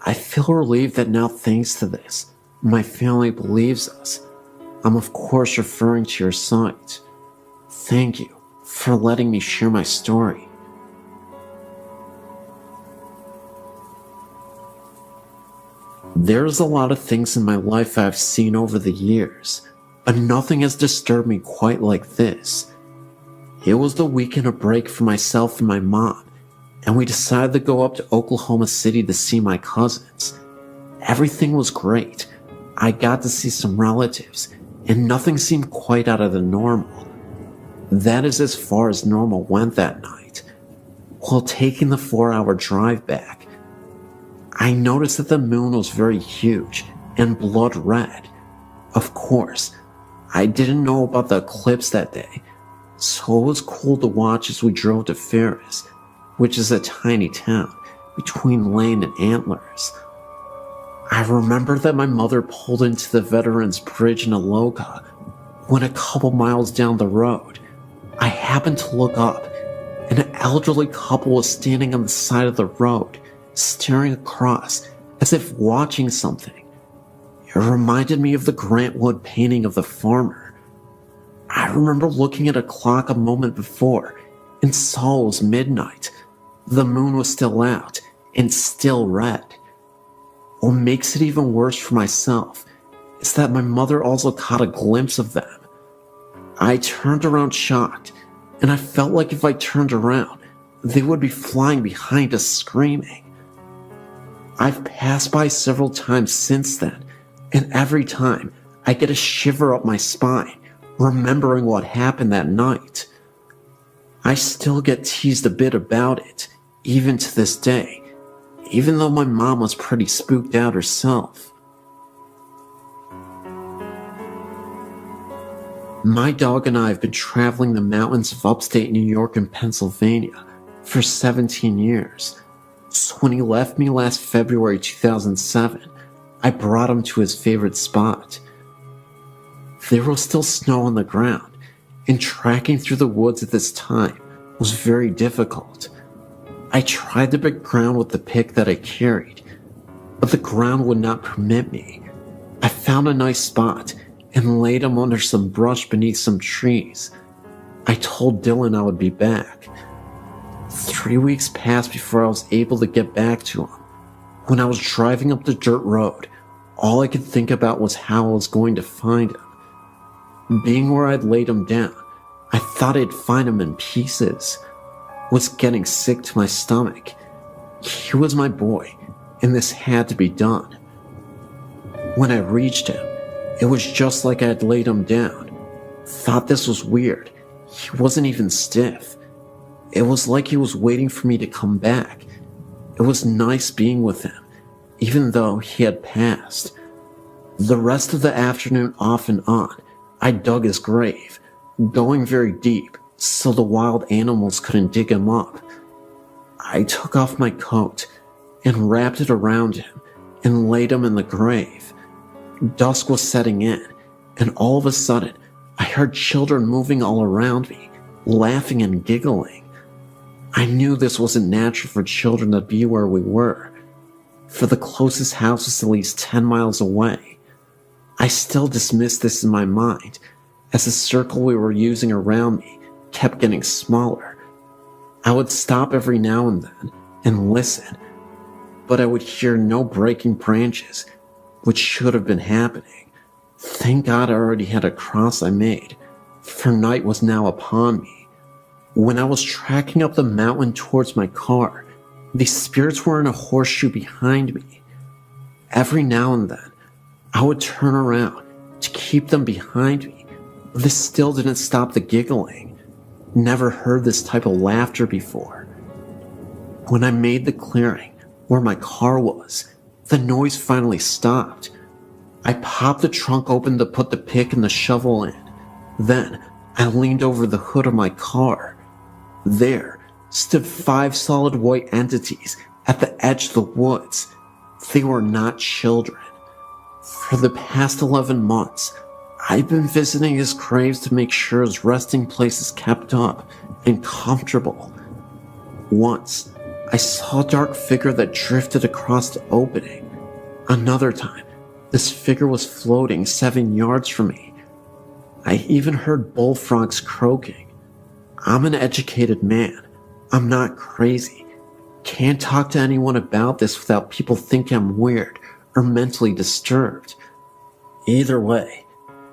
I feel relieved that now thanks to this, my family believes us. I'm of course referring to your site. Thank you for letting me share my story. There's a lot of things in my life I've seen over the years, but nothing has disturbed me quite like this. It was the weekend of break for myself and my mom, and we decided to go up to Oklahoma City to see my cousins. Everything was great. I got to see some relatives, and nothing seemed quite out of the normal. That is as far as normal went that night. While taking the 4-hour drive back, I noticed that the moon was very huge and blood red. Of course, I didn't know about the eclipse that day, so it was cool to watch as we drove to Ferris, which is a tiny town between Lane and Antlers. I remember that my mother pulled into the Veterans Bridge in Aloka when a couple miles down the road, I happened to look up, and an elderly couple was standing on the side of the road, staring across as if watching something. It reminded me of the Grant Wood painting of the farmer. I remember looking at a clock a moment before and saw it was midnight. The moon was still out and still red. What makes it even worse for myself is that my mother also caught a glimpse of them. I turned around shocked, and I felt like if I turned around, they would be flying behind us screaming. I've passed by several times since then, and every time I get a shiver up my spine, remembering what happened that night. I still get teased a bit about it, even to this day. even though my mom was pretty spooked out herself. My dog and I have been traveling the mountains of upstate New York and Pennsylvania for 17 years. So when he left me last February 2007, I brought him to his favorite spot. There was still snow on the ground, and tracking through the woods at this time was very difficult. I tried to break ground with the pick that I carried, but the ground would not permit me. I found a nice spot and laid him under some brush beneath some trees. I told Dylan I would be back. 3 weeks passed before I was able to get back to him. When I was driving up the dirt road, all I could think about was how I was going to find him. Being where I'd laid him down, I thought I'd find him in pieces. Was getting sick to my stomach. He was my boy, and this had to be done. When I reached him, it was just like I had laid him down. Thought this was weird. He wasn't even stiff. It was like he was waiting for me to come back. It was nice being with him, even though he had passed. The rest of the afternoon off and on, I dug his grave, going very deep so the wild animals couldn't dig him up. I took off my coat and wrapped it around him and laid him in the grave. Dusk was setting in, and all of a sudden, I heard children moving all around me, laughing and giggling. I knew this wasn't natural for children to be where we were, for the closest house was at least 10 miles away. I still dismissed this in my mind, as the circle we were using around me kept getting smaller. I would stop every now and then and listen, but I would hear no breaking branches, which should have been happening. Thank God I already had a cross I made, for night was now upon me. When I was tracking up the mountain towards my car, these spirits were in a horseshoe behind me. Every now and then, I would turn around to keep them behind me, but this still didn't stop the giggling. Never heard this type of laughter before. When I made the clearing where my car was, the noise finally stopped. I popped the trunk open to put the pick and the shovel in. Then, I leaned over the hood of my car. There stood 5 solid white entities at the edge of the woods. They were not children. For the past 11 months, I've been visiting his graves to make sure his resting place is kept up and comfortable. Once, I saw a dark figure that drifted across the opening. Another time, this figure was floating 7 yards from me. I even heard bullfrogs croaking. I'm an educated man. I'm not crazy. Can't talk to anyone about this without people thinking I'm weird or mentally disturbed. Either way,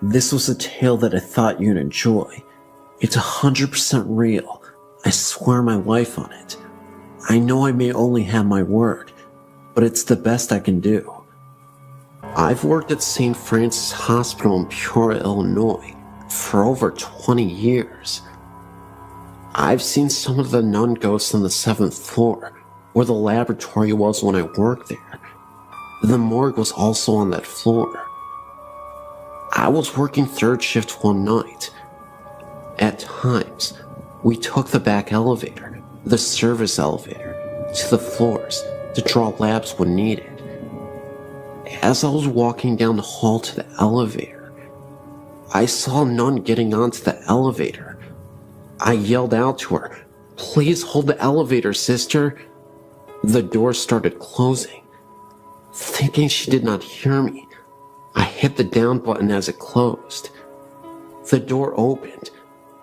this was a tale that I thought you'd enjoy. It's 100% real. I swear my life on it. I know I may only have my word, but it's the best I can do. I've worked at St. Francis Hospital in Peoria, Illinois for over 20 years. I've seen some of the nun ghosts on the 7th floor, where the laboratory was when I worked there. The morgue was also on that floor. I was working 3rd shift one night. At times, we took the back elevator, the service elevator, to the floors to draw labs when needed. As I was walking down the hall to the elevator, I saw a nun getting onto the elevator. I yelled out to her, "Please hold the elevator, sister." The door started closing. Thinking she did not hear me, I hit the down button as it closed. The door opened,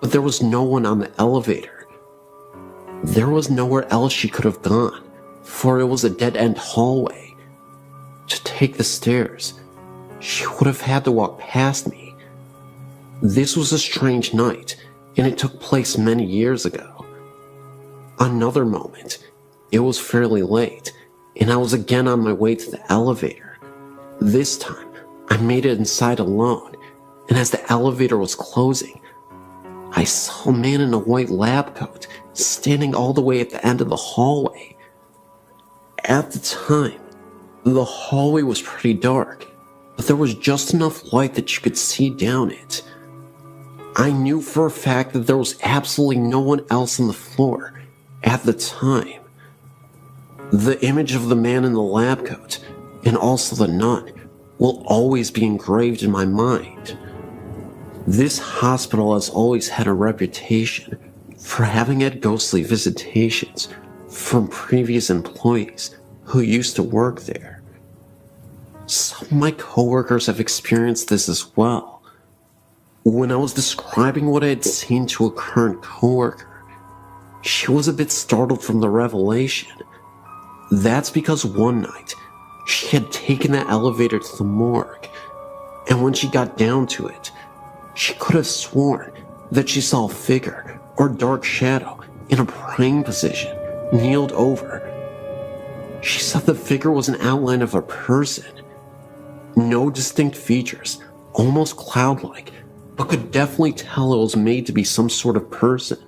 but there was no one on the elevator. There was nowhere else she could have gone, for it was a dead-end hallway. To take the stairs, she would have had to walk past me. This was a strange night, and it took place many years ago. Another moment, it was fairly late, and I was again on my way to the elevator. This time, I made it inside alone, and as the elevator was closing, I saw a man in a white lab coat standing all the way at the end of the hallway. At the time, the hallway was pretty dark, but there was just enough light that you could see down it. I knew for a fact that there was absolutely no one else on the floor at the time. The image of the man in the lab coat, and also the nun, will always be engraved in my mind. This hospital has always had a reputation for having had ghostly visitations from previous employees who used to work there. Some of my coworkers have experienced this as well. When I was describing what I had seen to a current coworker, she was a bit startled from the revelation. That's because one night, she had taken the elevator to the morgue, and when she got down to it, she could have sworn that she saw a figure or dark shadow in a praying position, kneeled over. She said the figure was an outline of a person. No distinct features, almost cloud-like, but could definitely tell it was made to be some sort of person.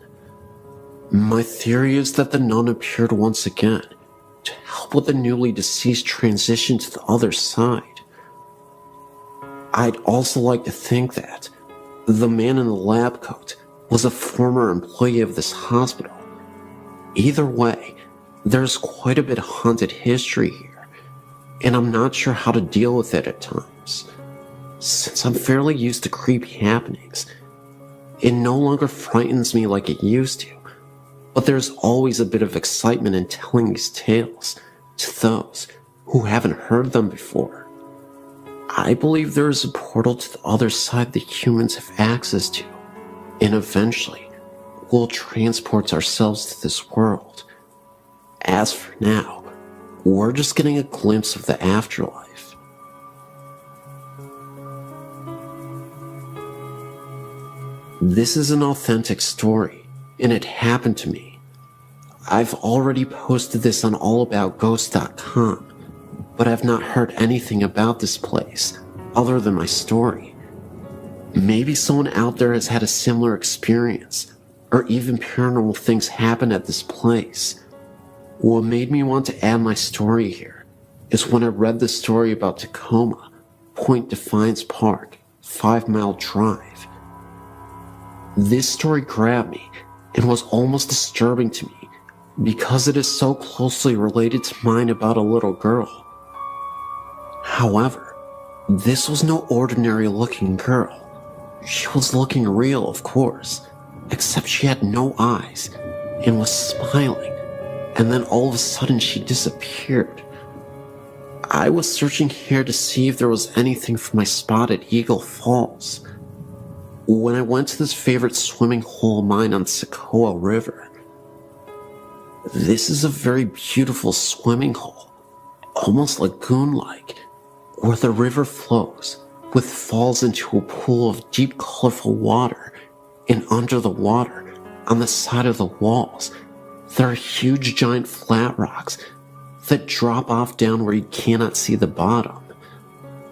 My theory is that the nun appeared once again to help with the newly deceased transition to the other side. I'd also like to think that the man in the lab coat was a former employee of this hospital. Either way, there's quite a bit of haunted history here, and I'm not sure how to deal with it at times. Since I'm fairly used to creepy happenings, it no longer frightens me like it used to, but there's always a bit of excitement in telling these tales to those who haven't heard them before. I believe there is a portal to the other side that humans have access to, and eventually we'll transport ourselves to this world. As for now, we're just getting a glimpse of the afterlife. This is an authentic story, and it happened to me. I've already posted this on allaboutghosts.com, but I've not heard anything about this place other than my story. Maybe someone out there has had a similar experience, or even paranormal things happen at this place. What made me want to add my story here is when I read the story about Tacoma, Point Defiance Park, 5 Mile Drive. This story grabbed me and was almost disturbing to me because it is so closely related to mine about a little girl. However, this was no ordinary looking girl. She was looking real, of course, except she had no eyes and was smiling, and then all of a sudden she disappeared. I was searching here to see if there was anything from my spot at Eagle Falls. When I went to this favorite swimming hole of mine on the Sequoia River. This is a very beautiful swimming hole, almost lagoon-like, where the river flows, with falls into a pool of deep colorful water, and under the water, on the side of the walls, there are huge giant flat rocks that drop off down where you cannot see the bottom.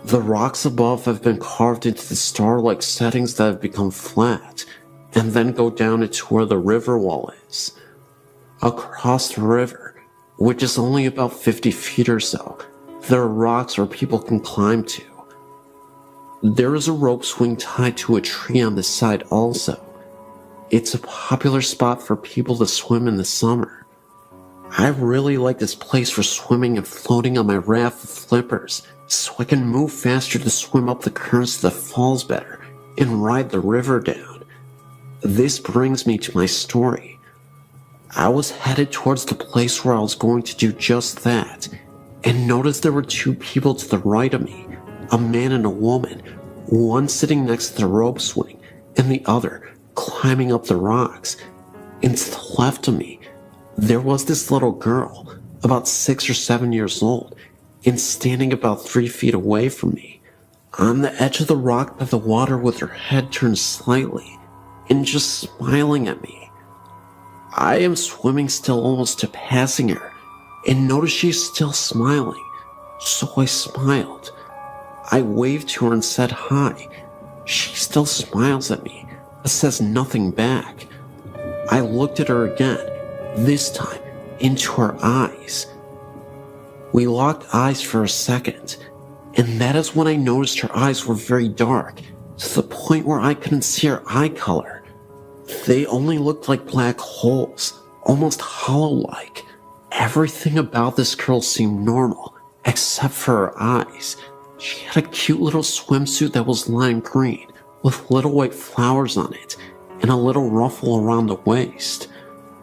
The rocks above have been carved into the star-like settings that have become flat, and then go down into where the river wall is. Across the river, which is only about 50 feet or so, there are rocks where people can climb to. There is a rope swing tied to a tree on this side also. It's a popular spot for people to swim in the summer. I really like this place for swimming and floating on my raft of flippers, so I can move faster to swim up the currents of the falls better and ride the river down. This brings me to my story. I was headed towards the place where I was going to do just that, and noticed there were 2 people to the right of me, a man and a woman, one sitting next to the rope swing, and the other climbing up the rocks. And to the left of me, there was this little girl, about 6 or 7 years old, and standing about 3 feet away from me, on the edge of the rock by the water with her head turned slightly, and just smiling at me. I am swimming still almost to passing her, and notice she's still smiling, so I smiled. I waved to her and said hi. She still smiles at me, but says nothing back. I looked at her again, this time into her eyes. We locked eyes for a second, and that is when I noticed her eyes were very dark, to the point where I couldn't see her eye color. They only looked like black holes, almost hollow-like. Everything about this girl seemed normal, except for her eyes. She had a cute little swimsuit that was lime green, with little white flowers on it, and a little ruffle around the waist.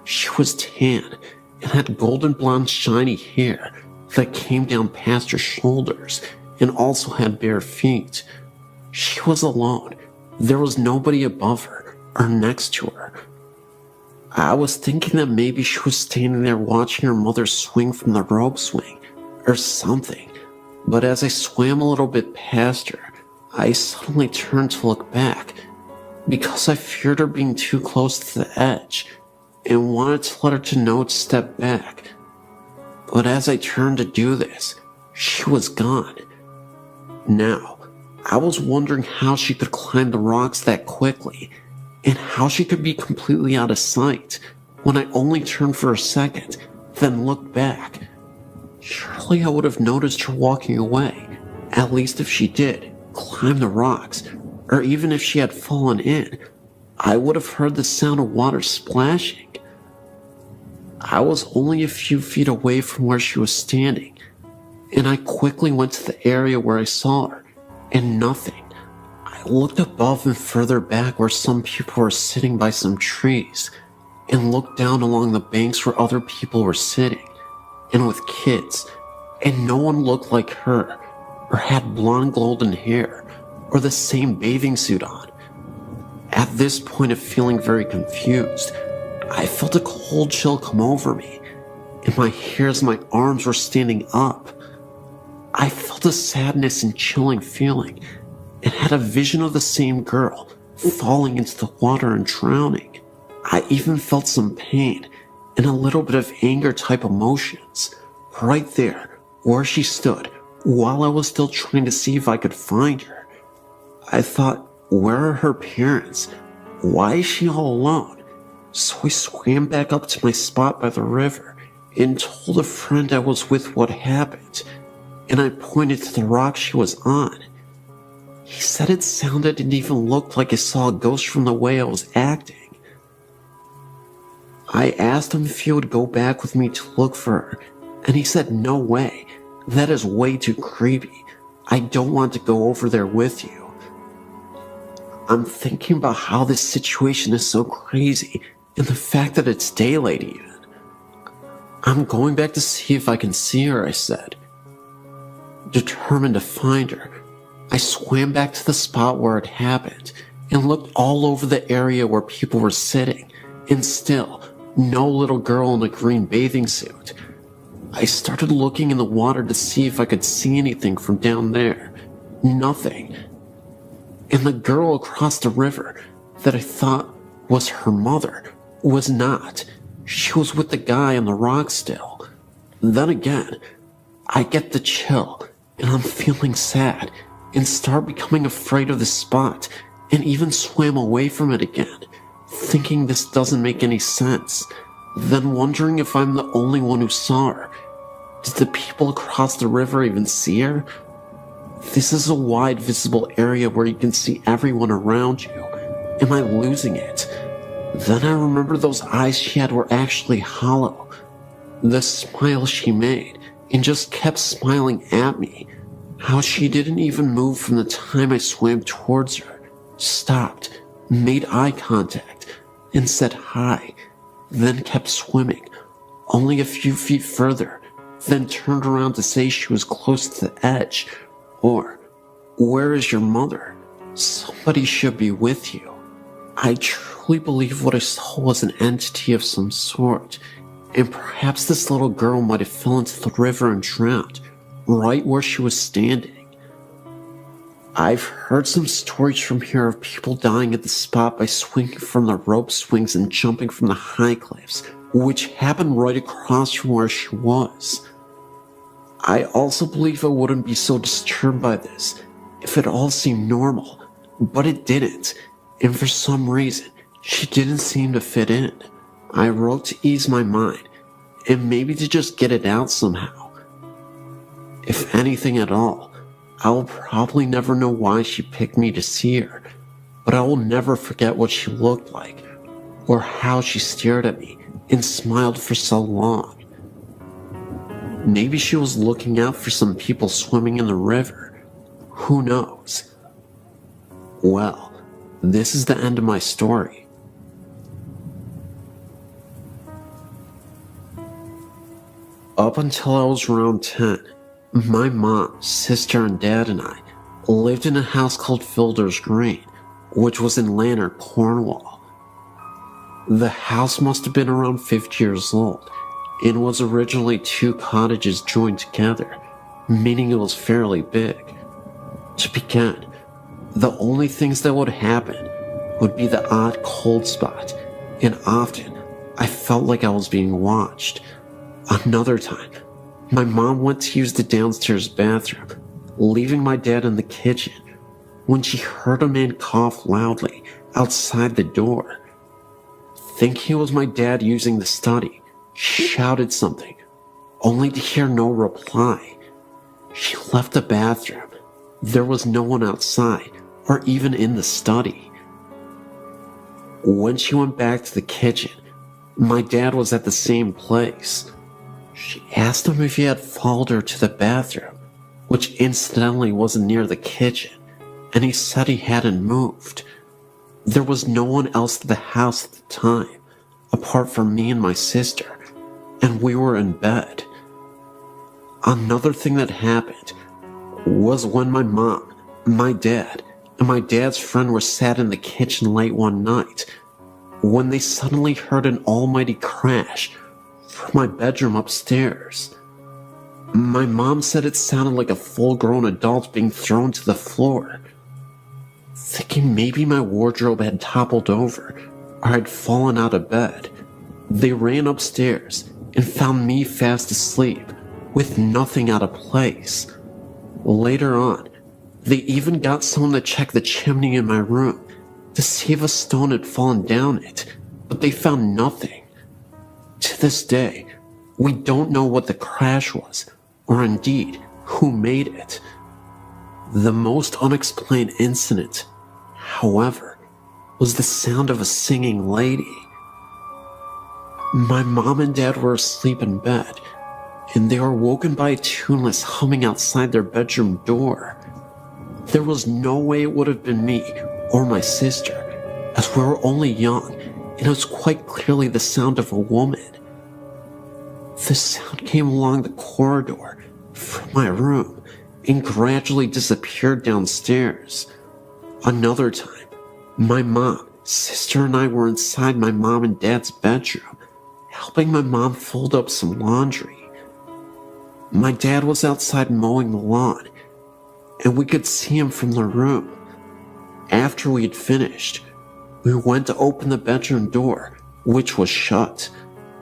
She was tan, and had golden blonde shiny hair that came down past her shoulders, and also had bare feet. She was alone. There was nobody above her, or next to her. I was thinking that maybe she was standing there watching her mother swing from the rope swing, or something. But as I swam a little bit past her, I suddenly turned to look back, because I feared her being too close to the edge, and wanted to let her to know to step back. But as I turned to do this, she was gone. Now, I was wondering how she could climb the rocks that quickly, and how she could be completely out of sight when I only turned for a second, then looked back. Surely I would have noticed her walking away, at least if she did climb the rocks, or even if she had fallen in, I would have heard the sound of water splashing. I was only a few feet away from where she was standing, and I quickly went to the area where I saw her, and nothing. I looked above and further back where some people were sitting by some trees, and looked down along the banks where other people were sitting, and with kids, and no one looked like her, or had blonde golden hair, or the same bathing suit on. At this point of feeling very confused, I felt a cold chill come over me, and my hairs, my arms were standing up. I felt a sadness and chilling feeling, and had a vision of the same girl falling into the water and drowning. I even felt some pain and a little bit of anger type emotions right there where she stood while I was still trying to see if I could find her. I thought, where are her parents? Why is she all alone? So I swam back up to my spot by the river and told a friend I was with what happened, and I pointed to the rock she was on. He said it sounded and even looked like I saw a ghost from the way I was acting. I asked him if he would go back with me to look for her, and he said no way. That is way too creepy. I don't want to go over there with you. I'm thinking about how this situation is so crazy, and the fact that it's daylight even. I'm going back to see if I can see her, I said. Determined to find her, I swam back to the spot where it happened, and looked all over the area where people were sitting, and still, no little girl in a green bathing suit. I started looking in the water to see if I could see anything from down there. Nothing. And the girl across the river that I thought was her mother was not. She was with the guy on the rock still. Then again, I get the chill, and I'm feeling sad, and start becoming afraid of the spot, and even swam away from it again, thinking this doesn't make any sense, then wondering if I'm the only one who saw her. Did the people across the river even see her? This is a wide visible area where you can see everyone around you. Am I losing it? Then I remember those eyes she had were actually hollow. The smile she made, and just kept smiling at me. How she didn't even move from the time I swam towards her, stopped, made eye contact, and said hi, then kept swimming, only a few feet further, then turned around to say she was close to the edge, or, where is your mother? Somebody should be with you. I truly believe what I saw was an entity of some sort, and perhaps this little girl might have fell into the river and drowned, right where she was standing. I've heard some stories from here of people dying at the spot by swinging from the rope swings and jumping from the high cliffs, which happened right across from where she was. I also believe I wouldn't be so disturbed by this if it all seemed normal, but it didn't, and for some reason, she didn't seem to fit in. I wrote to ease my mind, and maybe to just get it out somehow. If anything at all, I will probably never know why she picked me to see her, but I will never forget what she looked like, or how she stared at me and smiled for so long. Maybe she was looking out for some people swimming in the river. Who knows? Well, this is the end of my story. Up until I was around 10, my mom, sister, and dad and I lived in a house called Fielder's Green, which was in Lanark, Cornwall. The house must have been around 50 years old, and was originally 2 cottages joined together, meaning it was fairly big. To begin, the only things that would happen would be the odd cold spot, and often I felt like I was being watched. Another time, my mom went to use the downstairs bathroom, leaving my dad in the kitchen, when she heard a man cough loudly outside the door. Thinking it was my dad using the study, she shouted something, only to hear no reply. She left the bathroom. There was no one outside, or even in the study. When she went back to the kitchen, my dad was at the same place. She asked him if he had followed her to the bathroom, which incidentally wasn't near the kitchen, and he said he hadn't moved. There was no one else at the house at the time, apart from me and my sister, and we were in bed. Another thing that happened was when my mom, my dad, and my dad's friend were sat in the kitchen late one night, when they suddenly heard an almighty crash from my bedroom upstairs. My mom said it sounded like a full-grown adult being thrown to the floor. Thinking maybe my wardrobe had toppled over or had fallen out of bed, they ran upstairs and found me fast asleep with nothing out of place. Later on, they even got someone to check the chimney in my room to see if a stone had fallen down it, but they found nothing. To this day, we don't know what the crash was, or indeed who made it. The most unexplained incident, however, was the sound of a singing lady. My mom and dad were asleep in bed, and they were woken by a tuneless humming outside their bedroom door. There was no way it would have been me or my sister, as we were only young, and it was quite clearly the sound of a woman. The sound came along the corridor from my room and gradually disappeared downstairs. Another time, my mom, sister, and I were inside my mom and dad's bedroom, helping my mom fold up some laundry. My dad was outside mowing the lawn, and we could see him from the room. After we had finished, we went to open the bedroom door, which was shut.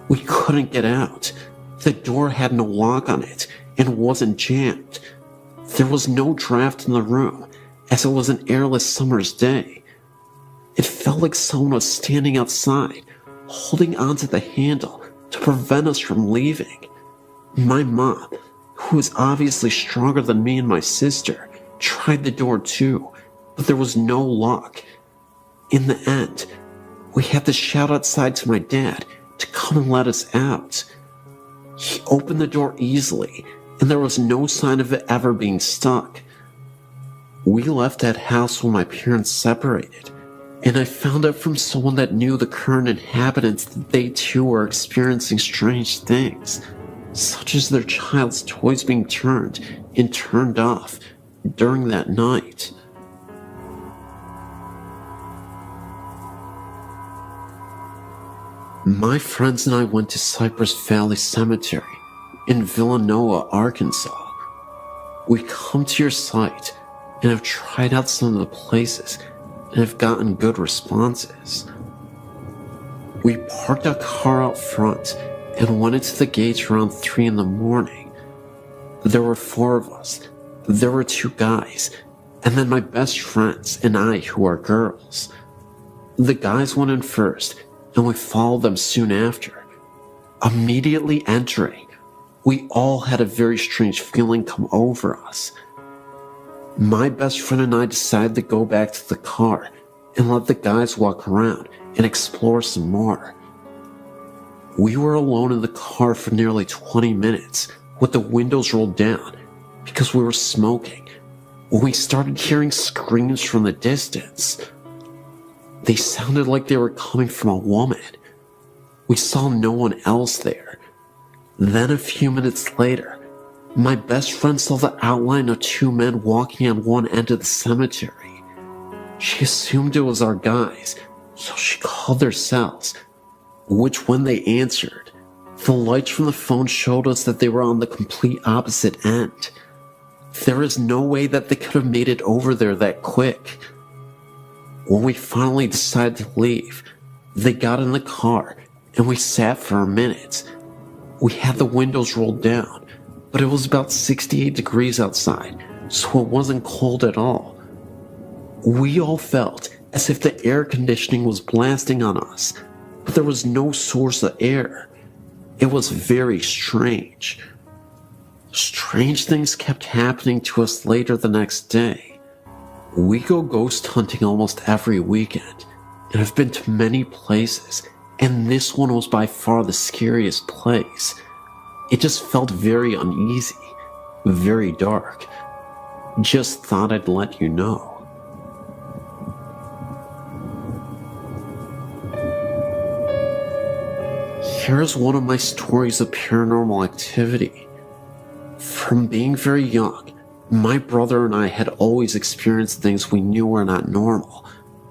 We couldn't get out. The door had no lock on it and wasn't jammed. There was no draft in the room, as it was an airless summer's day. It felt like someone was standing outside, holding onto the handle to prevent us from leaving. My mom, who was obviously stronger than me and my sister, tried the door too, but there was no lock. In the end, we had to shout outside to my dad to come and let us out. He opened the door easily, and there was no sign of it ever being stuck. We left that house when my parents separated, and I found out from someone that knew the current inhabitants that they too were experiencing strange things, such as their child's toys being turned and turned off during that night. My friends and I went to Cypress Valley Cemetery in Villanova, Arkansas. We come to your site and have tried out some of the places and have gotten good responses. We parked our car out front and went into the gates around 3 in the morning. There were 4 of us. There were 2 guys, and then my best friends and I, who are girls. The guys went in first, and we followed them soon after. Immediately entering, we all had a very strange feeling come over us. My best friend and I decided to go back to the car and let the guys walk around and explore some more. We were alone in the car for nearly 20 minutes with the windows rolled down because we were smoking when we started hearing screams from the distance. They sounded like they were coming from a woman. We saw no one else there. Then a few minutes later, my best friend saw the outline of two men walking on one end of the cemetery. She assumed it was our guys, so she called their cells, which when they answered, the lights from the phone showed us that they were on the complete opposite end. There is no way that they could have made it over there that quick. When we finally decided to leave, they got in the car and we sat for a minute. We had the windows rolled down, but it was about 68 degrees outside, so it wasn't cold at all. We all felt as if the air conditioning was blasting on us, but there was no source of air. It was very strange. Strange things kept happening to us later the next day. We go ghost hunting almost every weekend, and have been to many places, and this one was by far the scariest place. It just felt very uneasy, very dark. Just thought I'd let you know. Here's one of my stories of paranormal activity. From being very young, my brother and I had always experienced things we knew were not normal.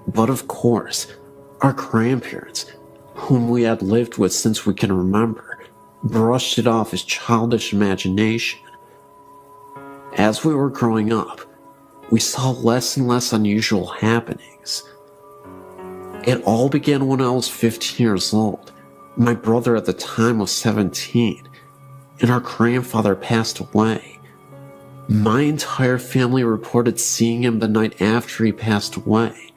But of course, our grandparents, whom we had lived with since we can remember, brushed it off as childish imagination. As we were growing up, we saw less and less unusual happenings. It all began when I was 15 years old. My brother at the time was 17, and our grandfather passed away. My entire family reported seeing him the night after he passed away.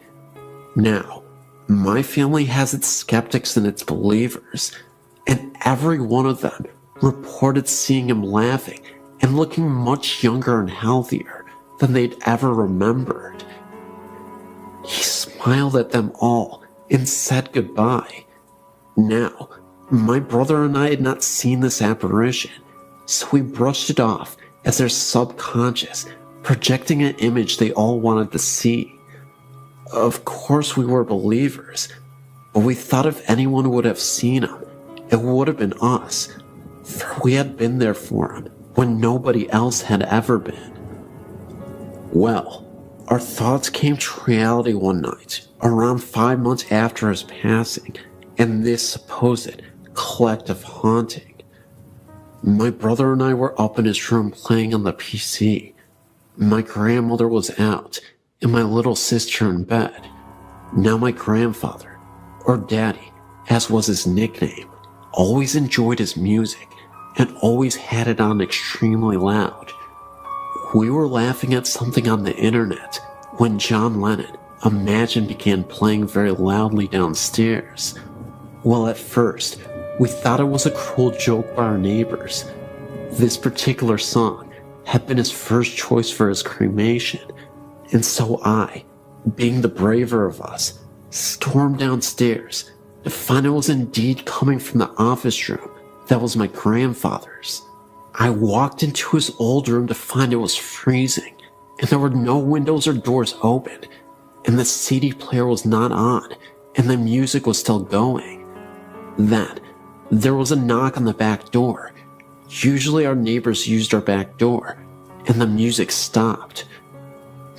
Now, my family has its skeptics and its believers, and every one of them reported seeing him laughing and looking much younger and healthier than they'd ever remembered. He smiled at them all and said goodbye. Now, my brother and I had not seen this apparition, so we brushed it off as their subconscious projecting an image they all wanted to see. Of course we were believers, but we thought if anyone would have seen him, it would have been us, for we had been there for him when nobody else had ever been. Well, our thoughts came to reality one night, around 5 months after his passing, and this supposed collective haunting. My brother and I were up in his room playing on the PC. My grandmother was out, and my little sister in bed. Now my grandfather, or Daddy, as was his nickname, always enjoyed his music, and always had it on extremely loud. We were laughing at something on the internet when John Lennon, Imagine, began playing very loudly downstairs. Well, at first, we thought it was a cruel joke by our neighbors. This particular song had been his first choice for his cremation, and so I, being the braver of us, stormed downstairs to find it was indeed coming from the office room that was my grandfather's. I walked into his old room to find it was freezing, and there were no windows or doors open, and the CD player was not on, and the music was still going. Then, there was a knock on the back door. Usually our neighbors used our back door, and the music stopped.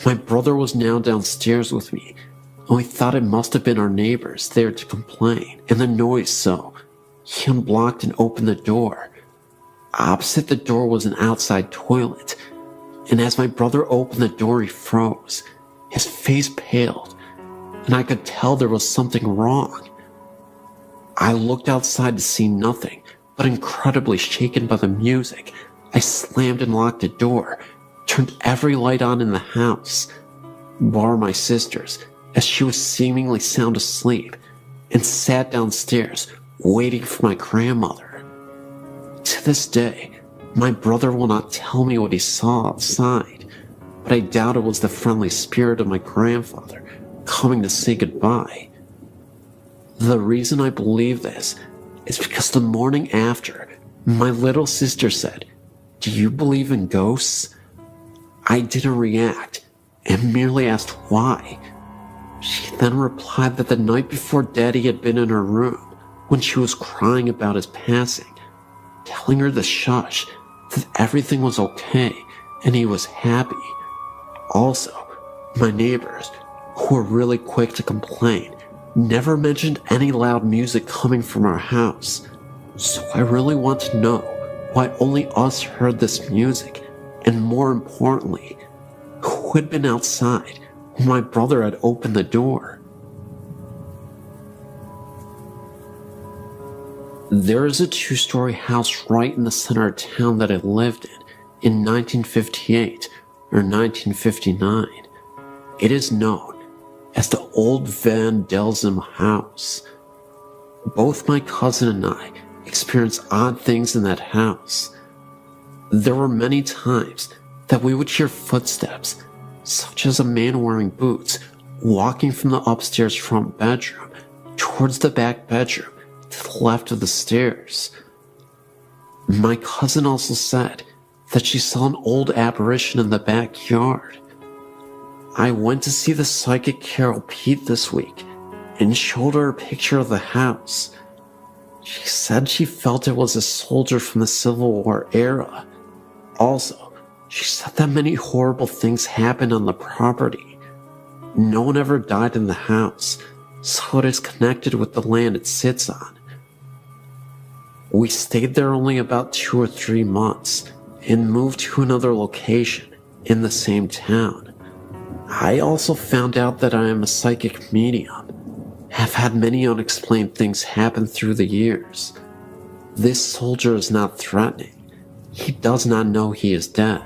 My brother was now downstairs with me, and we thought it must have been our neighbors there to complain, and the noise, so he unblocked and opened the door. Opposite the door was an outside toilet, and as my brother opened the door, he froze. His face paled, and I could tell there was something wrong. I looked outside to see nothing, but incredibly shaken by the music, I slammed and locked the door, turned every light on in the house, bar my sister's, as she was seemingly sound asleep, and sat downstairs, waiting for my grandmother. To this day, My brother will not tell me what he saw outside, but I doubt it was the friendly spirit of my grandfather coming to say goodbye. The reason I believe this is because the morning after, my little sister said, "Do you believe in ghosts?" I didn't react and merely asked why. She then replied that the night before Daddy had been in her room when she was crying about his passing, telling her to shush, that everything was okay and he was happy. Also, my neighbors, who were really quick to complain, never mentioned any loud music coming from our house. So I really want to know why only us heard this music, and more importantly, who had been outside when my brother had opened the door. There is a 2-story house right in the center of town that I lived in 1958 or 1959. It is known as the Old Van Delzum House. Both my cousin and I experienced odd things in that house. There were many times that we would hear footsteps, such as a man wearing boots walking from the upstairs front bedroom towards the back bedroom to the left of the stairs. My cousin also said that she saw an old apparition in the backyard. I went to see the psychic Carol Pete this week and showed her a picture of the house. She said she felt it was a soldier from the Civil War era. Also, she said that many horrible things happened on the property. No one ever died in the house, so it is connected with the land it sits on. We stayed there only about 2 or 3 months and moved to another location in the same town. I also found out that I am a psychic medium. Have had many unexplained things happen through the years. This soldier is not threatening. He does not know he is dead.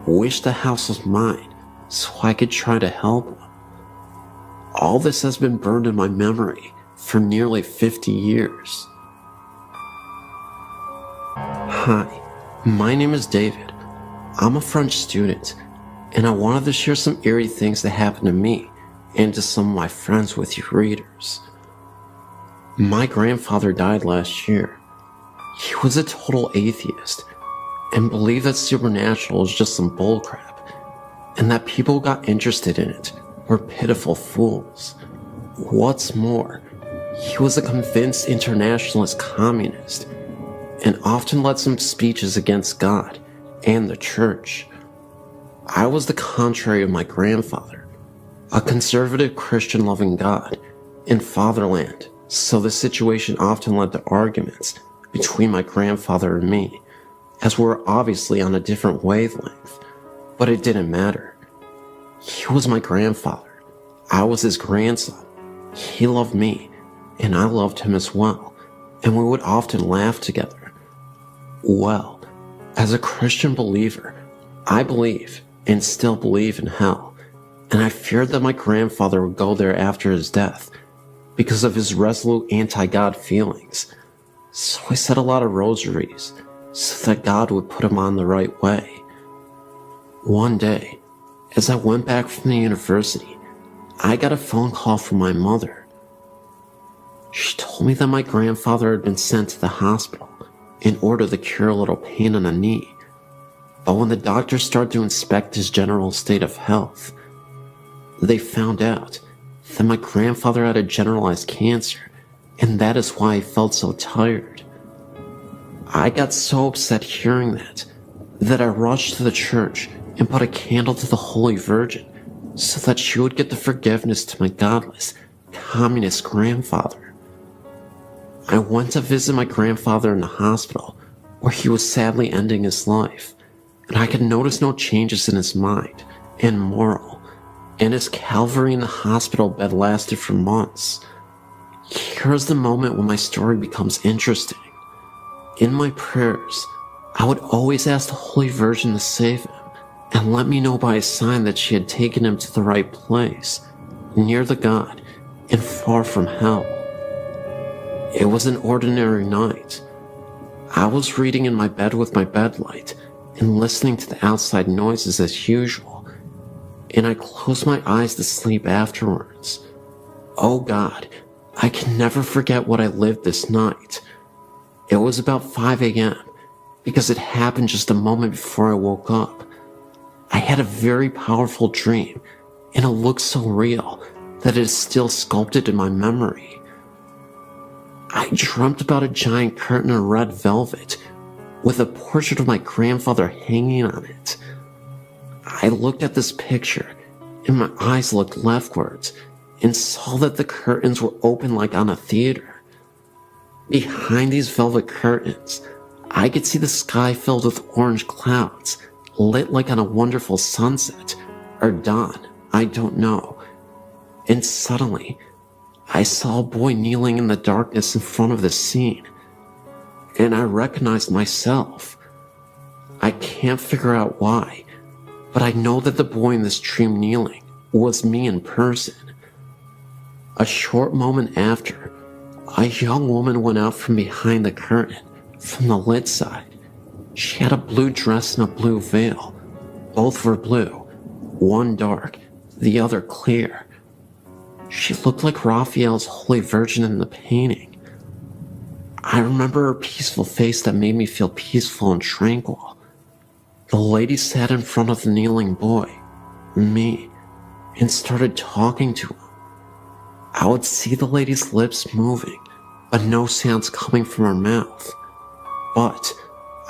Wish the house was mine so I could try to help him. All this has been burned in my memory for nearly 50 years. Hi, my name is David. I'm a French student, and I wanted to share some eerie things that happened to me and to some of my friends with you readers. My grandfather died last year. He was a total atheist and believed that supernatural was just some bullcrap, and that people who got interested in it were pitiful fools. What's more, he was a convinced internationalist communist and often led some speeches against God and the church. I was the contrary of my grandfather, a conservative Christian loving God and fatherland, so this situation often led to arguments between my grandfather and me, as we're obviously on a different wavelength, but it didn't matter. He was my grandfather. I was his grandson. He loved me, and I loved him as well, and we would often laugh together. Well, as a Christian believer, I believe and still believe in hell, and I feared that my grandfather would go there after his death because of his resolute anti-God feelings. So I said a lot of rosaries so that God would put him on the right way. One day, as I went back from the university, I got a phone call from my mother. She told me that my grandfather had been sent to the hospital in order to cure a little pain in a knee. But when the doctors started to inspect his general state of health, they found out that my grandfather had a generalized cancer, and that is why he felt so tired. I got so upset hearing that I rushed to the church and put a candle to the Holy Virgin so that she would get the forgiveness to my godless, communist grandfather. I went to visit my grandfather in the hospital, where he was sadly ending his life, and I could notice no changes in his mind and moral, and his Calvary in the hospital bed lasted for months. Here's the moment when my story becomes interesting. In my prayers, I would always ask the Holy Virgin to save him and let me know by a sign that she had taken him to the right place, near the God and far from hell. It was an ordinary night. I was reading in my bed with my bedlight and listening to the outside noises as usual, and I closed my eyes to sleep afterwards. Oh God, I can never forget what I lived this night. It was about 5 a.m. because it happened just a moment before I woke up. I had a very powerful dream, and it looked so real that it is still sculpted in my memory. I dreamt about a giant curtain of red velvet with a portrait of my grandfather hanging on it. I looked at this picture, and my eyes looked leftwards and saw that the curtains were open like on a theater. Behind these velvet curtains, I could see the sky filled with orange clouds, lit like on a wonderful sunset, or dawn, I don't know. And suddenly, I saw a boy kneeling in the darkness in front of the scene, and I recognized myself. I can't figure out why, but I know that the boy in this dream kneeling was me in person. A short moment after, a young woman went out from behind the curtain, from the lit side. She had a blue dress and a blue veil. Both were blue, one dark, the other clear. She looked like Raphael's Holy Virgin in the painting. I remember her peaceful face that made me feel peaceful and tranquil. The lady sat in front of the kneeling boy, me, and started talking to him. I would see the lady's lips moving, but no sounds coming from her mouth. But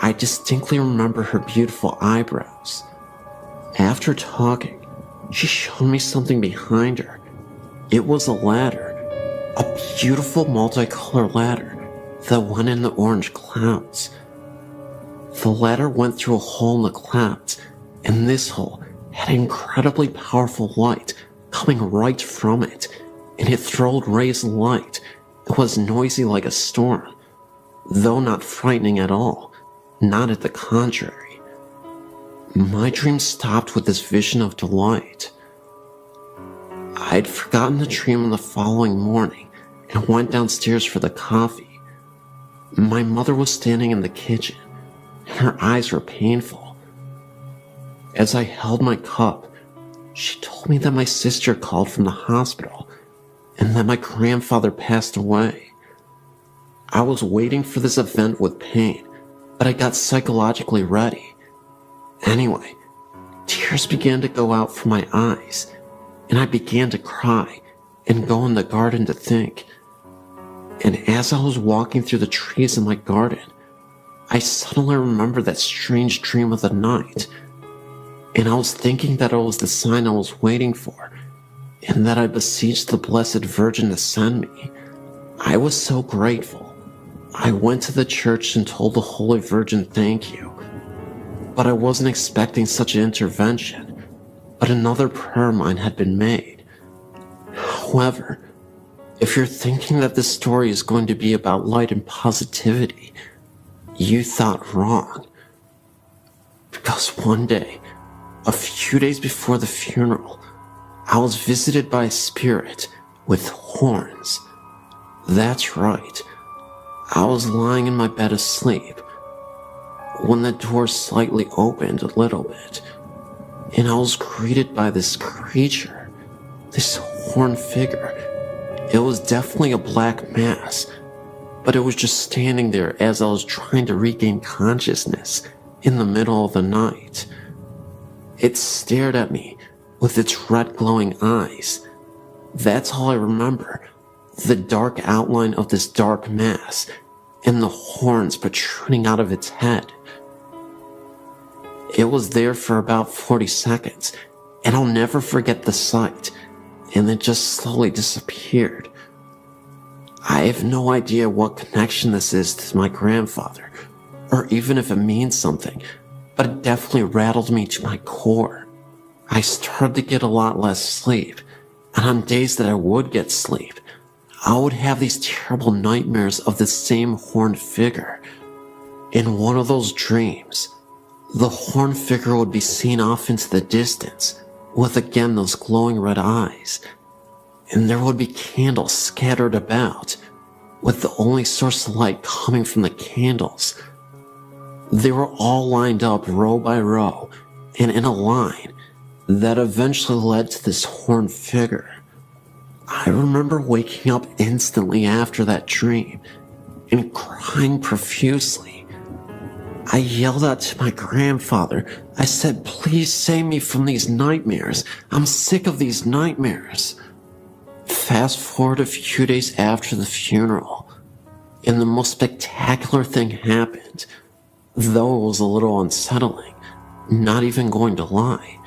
I distinctly remember her beautiful eyebrows. After talking, she showed me something behind her. It was a ladder, a beautiful multicolored ladder that went in the orange clouds. The ladder went through a hole in the clouds, and this hole had incredibly powerful light coming right from it, and it thrilled rays of light. It was noisy like a storm, though not frightening at all, not at the contrary. My dream stopped with this vision of delight. I'd forgotten the dream on the following morning and went downstairs for the coffee. My mother was standing in the kitchen, and her eyes were painful. As I held my cup, she told me that my sister called from the hospital and that my grandfather passed away. I was waiting for this event with pain, but I got psychologically ready. Anyway, tears began to go out from my eyes, and I began to cry and go in the garden to think. And as I was walking through the trees in my garden, I suddenly remembered that strange dream of the night, and I was thinking that it was the sign I was waiting for, and that I beseeched the Blessed Virgin to send me. I was so grateful. I went to the church and told the Holy Virgin thank you, but I wasn't expecting such an intervention, but another prayer of mine had been made. However, if you're thinking that this story is going to be about light and positivity, you thought wrong. Because one day, a few days before the funeral, I was visited by a spirit with horns. That's right. I was lying in my bed asleep when the door slightly opened a little bit, and I was greeted by this creature, this horned figure. It was definitely a black mass, but it was just standing there as I was trying to regain consciousness in the middle of the night. It stared at me with its red glowing eyes. That's all I remember, the dark outline of this dark mass and the horns protruding out of its head. It was there for about 40 seconds, and I'll never forget the sight, and it just slowly disappeared. I have no idea what connection this is to my grandfather, or even if it means something, but it definitely rattled me to my core. I started to get a lot less sleep, and on days that I would get sleep, I would have these terrible nightmares of the same horned figure. In one of those dreams, the horned figure would be seen off into the distance, with again those glowing red eyes, and there would be candles scattered about, with the only source of light coming from the candles They were all lined up row by row and in a line that eventually led to this horned figure. I remember waking up instantly after that dream and crying profusely. I yelled out to my grandfather. I said, "Please save me from these nightmares. I'm sick of these nightmares." Fast forward a few days after the funeral, and the most spectacular thing happened. Though it was a little unsettling, not even going to lie,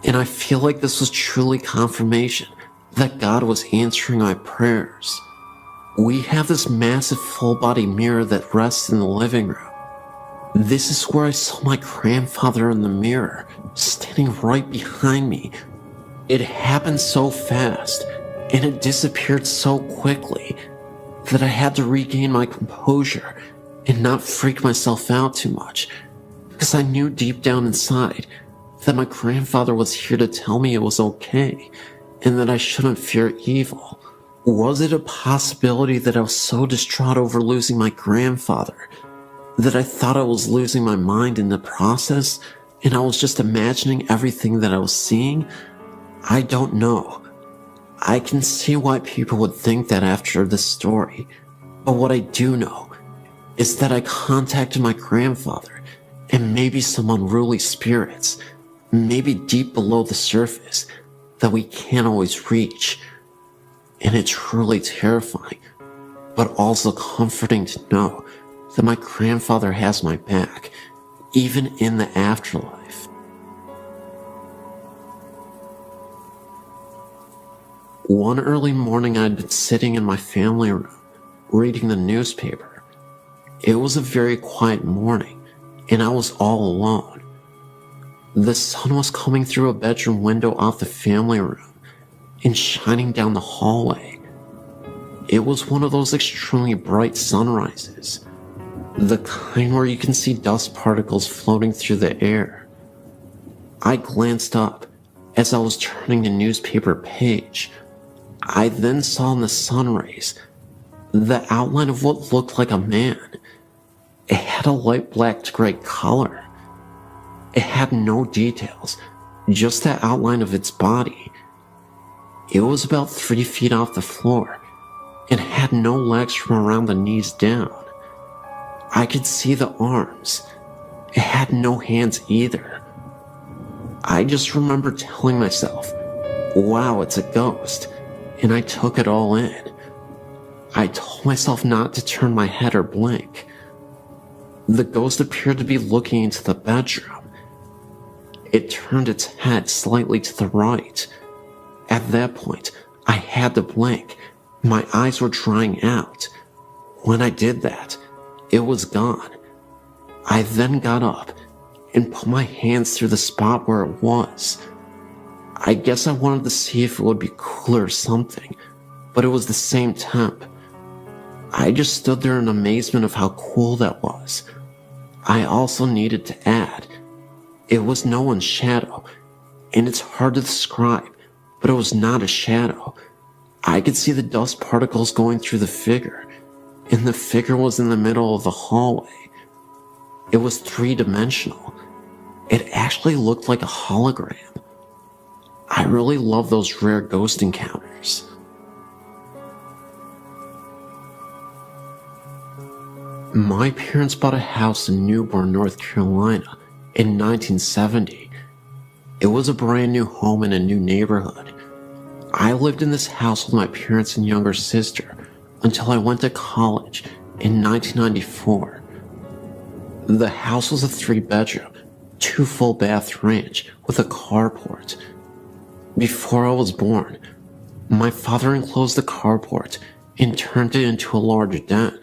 and I feel like this was truly confirmation that God was answering my prayers. We have this massive full-body mirror that rests in the living room. This is where I saw my grandfather in the mirror, standing right behind me. It happened so fast, and it disappeared so quickly, that I had to regain my composure and not freak myself out too much, because I knew deep down inside that my grandfather was here to tell me it was okay, and that I shouldn't fear evil. Was it a possibility that I was so distraught over losing my grandfather that I thought I was losing my mind in the process, and I was just imagining everything that I was seeing? I don't know. I can see why people would think that after this story, but what I do know is that I contacted my grandfather and maybe some unruly spirits, maybe deep below the surface, that we can't always reach. And it's truly terrifying, but also comforting to know that my grandfather has my back, even in the afterlife. One early morning, I'd been sitting in my family room, reading the newspaper. It was a very quiet morning, and I was all alone. The sun was coming through a bedroom window off the family room and shining down the hallway. It was one of those extremely bright sunrises, the kind where you can see dust particles floating through the air. I glanced up as I was turning the newspaper page. I then saw in the sun rays the outline of what looked like a man. It had a light black to gray color. It had no details, just the outline of its body. It was about 3 feet off the floor and had no legs from around the knees down. I could see the arms. It had no hands either. I just remember telling myself, "Wow, it's a ghost," and I took it all in. I told myself not to turn my head or blink. The ghost appeared to be looking into the bedroom. It turned its head slightly to the right. At that point, I had to blink. My eyes were drying out. When I did that, it was gone. I then got up and put my hands through the spot where it was. I guess I wanted to see if it would be cooler or something, but it was the same temp. I just stood there in amazement of how cool that was. I also needed to add, it was no one's shadow, and it's hard to describe, but it was not a shadow. I could see the dust particles going through the figure, and the figure was in the middle of the hallway. It was 3-dimensional. It actually looked like a hologram. I really love those rare ghost encounters. My parents bought a house in Newburgh, North Carolina in 1970. It was a brand new home in a new neighborhood. I lived in this house with my parents and younger sister until I went to college in 1994. The house was a 3-bedroom, 2 full bath ranch with a carport. Before I was born, my father enclosed the carport and turned it into a large den.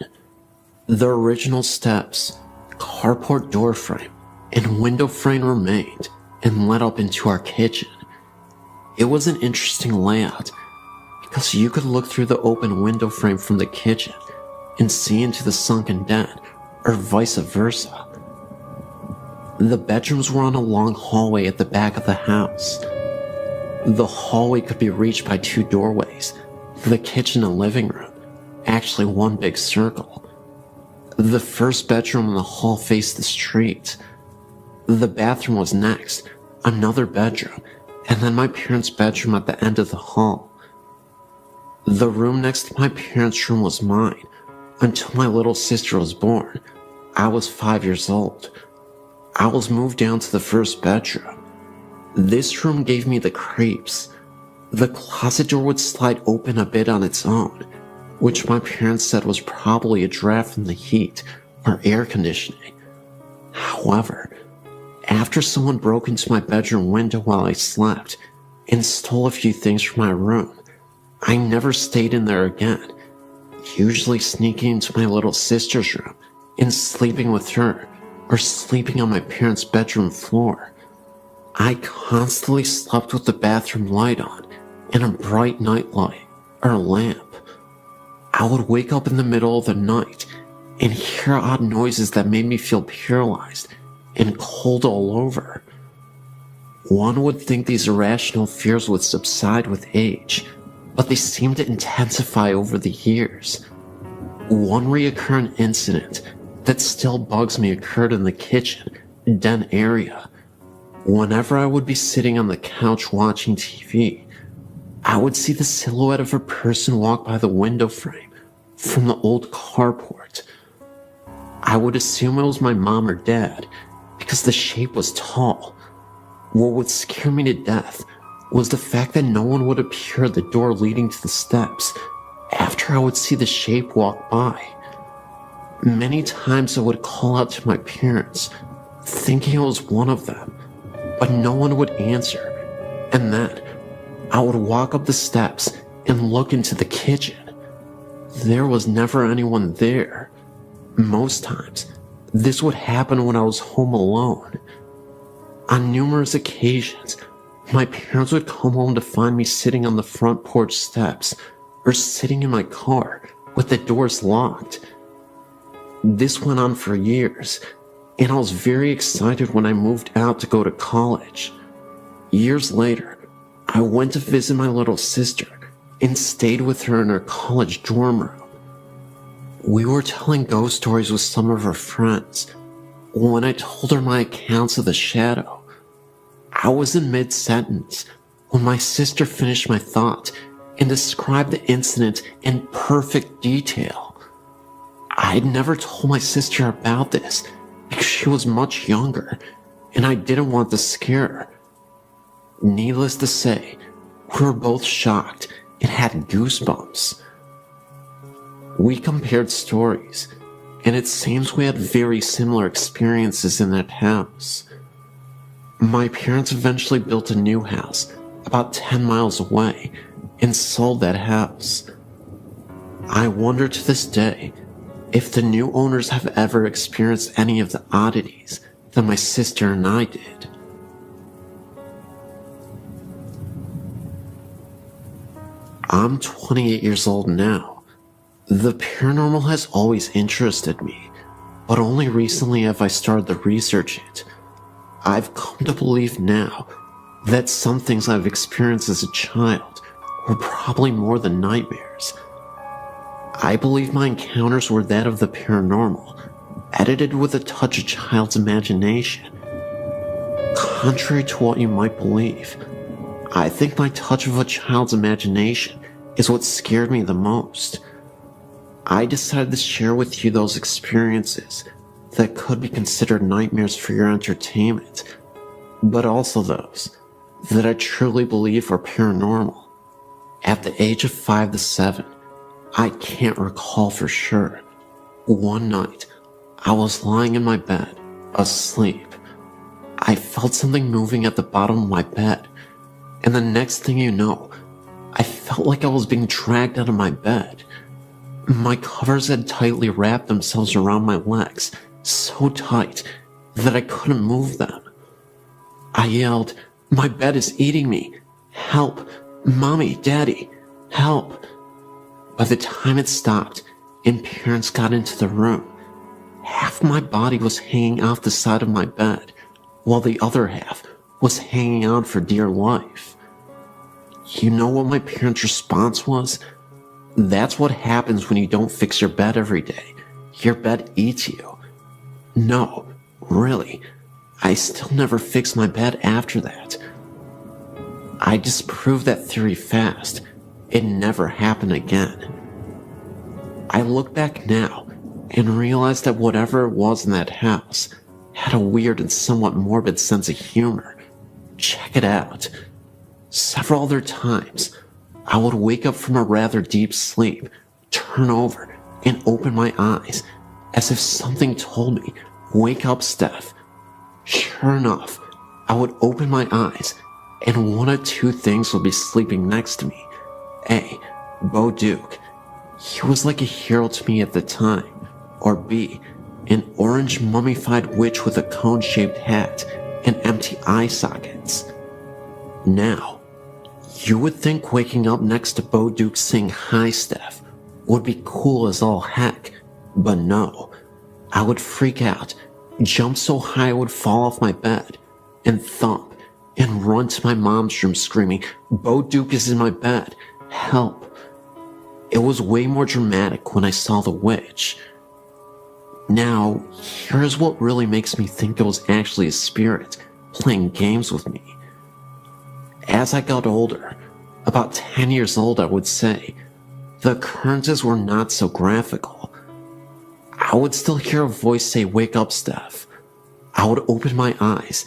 The original steps, carport door frame, and window frame remained and led up into our kitchen. It was an interesting layout because you could look through the open window frame from the kitchen and see into the sunken den, or vice versa. The bedrooms were on a long hallway at the back of the house. The hallway could be reached by 2 doorways, the kitchen and living room, actually one big circle. The first bedroom in the hall faced the street. The bathroom was next, another bedroom, and then my parents' bedroom at the end of the hall. The room next to my parents' room was mine until my little sister was born. I was 5 years old. I was moved down to the first bedroom. This room gave me the creeps. The closet door would slide open a bit on its own, which my parents said was probably a draft from the heat or air conditioning. However, after someone broke into my bedroom window while I slept and stole a few things from my room, I never stayed in there again, usually sneaking into my little sister's room and sleeping with her or sleeping on my parents' bedroom floor. I constantly slept with the bathroom light on and a bright night light or lamp. I would wake up in the middle of the night and hear odd noises that made me feel paralyzed and cold all over. One would think these irrational fears would subside with age, but they seemed to intensify over the years. One recurrent incident that still bugs me occurred in the kitchen, den area. Whenever I would be sitting on the couch watching TV, I would see the silhouette of a person walk by the window frame from the old carport. I would assume it was my mom or dad because the shape was tall. What would scare me to death was the fact that no one would appear at the door leading to the steps after I would see the shape walk by. Many times I would call out to my parents, thinking it was one of them, but no one would answer, and then I would walk up the steps and look into the kitchen. There was never anyone there. Most times, this would happen when I was home alone. On numerous occasions, my parents would come home to find me sitting on the front porch steps or sitting in my car with the doors locked. This went on for years, and I was very excited when I moved out to go to college. Years later, I went to visit my little sister and stayed with her in her college dorm room. We were telling ghost stories with some of her friends. When I told her my accounts of the shadow, I was in mid-sentence when my sister finished my thought and described the incident in perfect detail. I had never told my sister about this because she was much younger and I didn't want to scare her. Needless to say, we were both shocked and had goosebumps. We compared stories, and it seems we had very similar experiences in that house. My parents eventually built a new house about 10 miles away and sold that house. I wonder to this day if the new owners have ever experienced any of the oddities that my sister and I did. I'm 28 years old now. The paranormal has always interested me, but only recently have I started to research it. I've come to believe now that some things I've experienced as a child were probably more than nightmares. I believe my encounters were that of the paranormal, edited with a touch of child's imagination. Contrary to what you might believe, I think my touch of a child's imagination is what scared me the most. I decided to share with you those experiences that could be considered nightmares for your entertainment, but also those that I truly believe are paranormal. At the age of 5 to 7, I can't recall for sure. One night, I was lying in my bed, asleep. I felt something moving at the bottom of my bed, and the next thing you know, I felt like I was being dragged out of my bed. My covers had tightly wrapped themselves around my legs, so tight that I couldn't move them. I yelled, "My bed is eating me! Help! Mommy, Daddy, help!" By the time it stopped and parents got into the room, half my body was hanging off the side of my bed, while the other half was hanging on for dear life. You know what my parents' response was? That's what happens when you don't fix your bed every day. your bed eats you. No, really, I still never fixed my bed after that. I disproved that theory fast. It never happened again. I look back now and realize that whatever it was in that house had a weird and somewhat morbid sense of humor. Check it out. Several other times, I would wake up from a rather deep sleep, turn over, and open my eyes, as if something told me, "Wake up, Steph." Sure enough, I would open my eyes, and one of two things would be sleeping next to me. A, Bo Duke. He was like a hero to me at the time. Or B, an orange mummified witch with a cone-shaped hat and empty eye sockets. Now, you would think waking up next to Bo Duke saying "Hi, Steph" would be cool as all heck, but no. I would freak out, jump so high I would fall off my bed, and thump, and run to my mom's room screaming, "Bo Duke is in my bed, help." It was way more dramatic when I saw the witch. Now, here's what really makes me think it was actually a spirit playing games with me. As I got older, about 10 years old I would say, the occurrences were not so graphical. I would still hear a voice say, "Wake up, Steph." I would open my eyes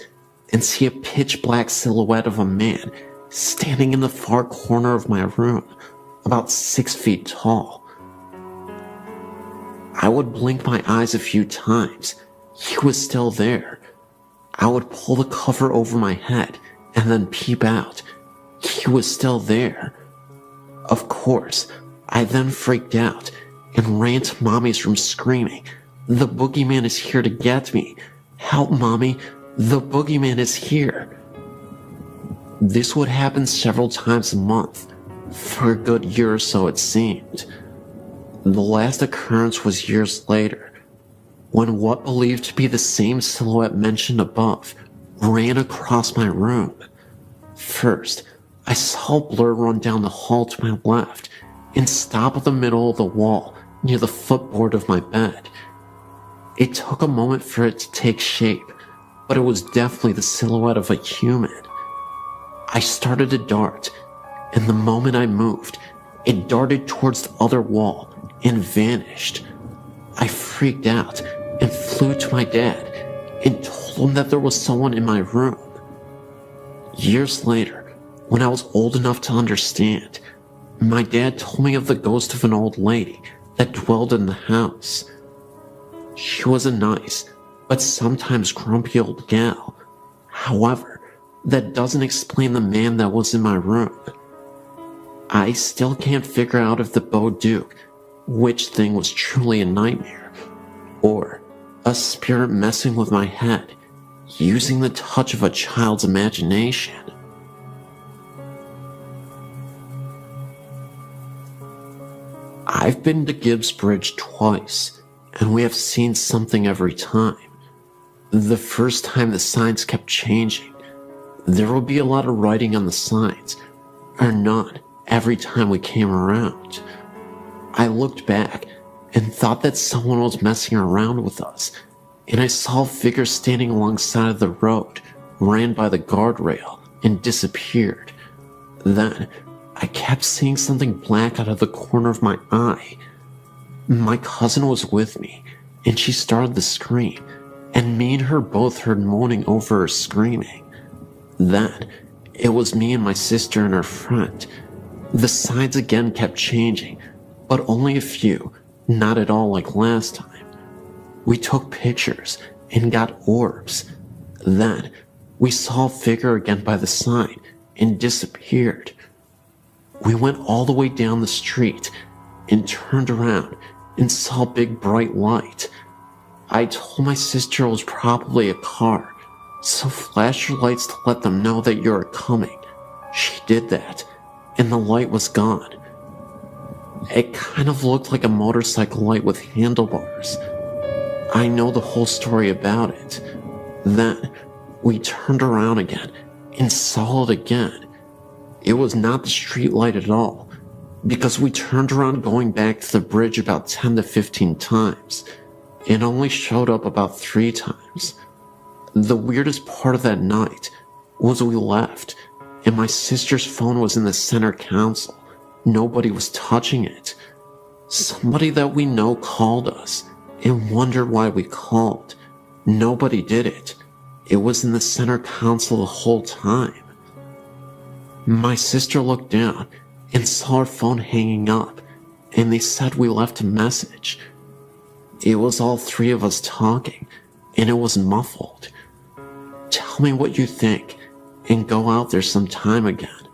and see a pitch black silhouette of a man standing in the far corner of my room, about 6 feet tall. I would blink my eyes a few times. He was still there. I would pull the cover over my head and then peep out. He was still there. Of course, I then freaked out and ran to Mommy's room screaming, "The boogeyman is here to get me. Help, Mommy, the boogeyman is here." This would happen several times a month, for a good year or so it seemed. The last occurrence was years later, when what believed to be the same silhouette mentioned above ran across my room. First, I saw a blur run down the hall to my left and stop at the middle of the wall near the footboard of my bed. It took a moment for it to take shape, but it was definitely the silhouette of a human. I started to dart, and the moment I moved, it darted towards the other wall and vanished. I freaked out and flew to my dad and told him that there was someone in my room. Years later, when I was old enough to understand, my dad told me of the ghost of an old lady that dwelled in the house. She was a nice, but sometimes grumpy old gal. However, that doesn't explain the man that was in my room. I still can't figure out if the Bo Duke witch thing was truly a nightmare, or a spirit messing with my head, using the touch of a child's imagination. I've been to Gibbs Bridge twice, and we have seen something every time. The first time the signs kept changing. There would be a lot of writing on the signs, or none, every time we came around. I looked back and thought that someone was messing around with us, and I saw a figure standing alongside of the road, ran by the guardrail, and disappeared. Then, I kept seeing something black out of the corner of my eye. My cousin was with me, and she started to scream, and me and her both heard moaning over her screaming. Then, it was me and my sister and her friend. The signs again kept changing, but only a few, not at all like last time. We took pictures and got orbs. Then, we saw a figure again by the sign and disappeared. We went all the way down the street and turned around and saw a big bright light. I told my sister it was probably a car, so flash your lights to let them know that you're coming. She did that, and the light was gone. It kind of looked like a motorcycle light with handlebars. I know the whole story about it. Then, we turned around again and saw it again. It was not the street light at all. because we turned around going back to the bridge about 10 to 15 times and only showed up about 3 times. The weirdest part of that night was we left and my sister's phone was in the center console. Nobody was touching it. Somebody that we know called us and wondered why we called. Nobody did it. It was in the center console the whole time. My sister looked down and saw her phone hanging up, and they said we left a message. It was all 3 of us talking, and it was muffled. Tell me what you think, and go out there sometime again.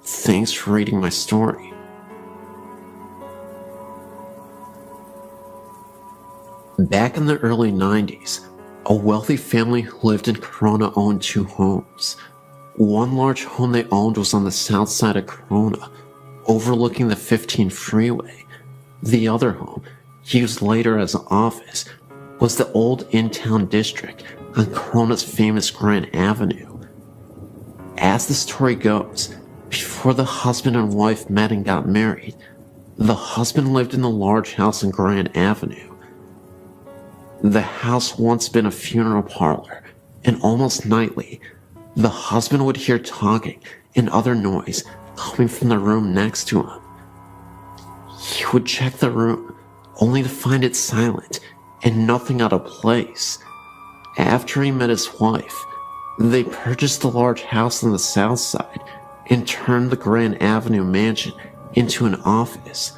Thanks for reading my story. Back in the early 90s, a wealthy family who lived in Corona owned 2 homes. One large home they owned was on the south side of Corona, overlooking the 15 freeway. The other home, used later as an office, was the old in-town district on Corona's famous Grand Avenue. As the story goes, before the husband and wife met and got married, the husband lived in the large house on Grand Avenue. The house once been a funeral parlor, and almost nightly, the husband would hear talking and other noise coming from the room next to him. He would check the room, only to find it silent and nothing out of place. After he met his wife, they purchased the large house on the south side and turned the Grand Avenue mansion into an office.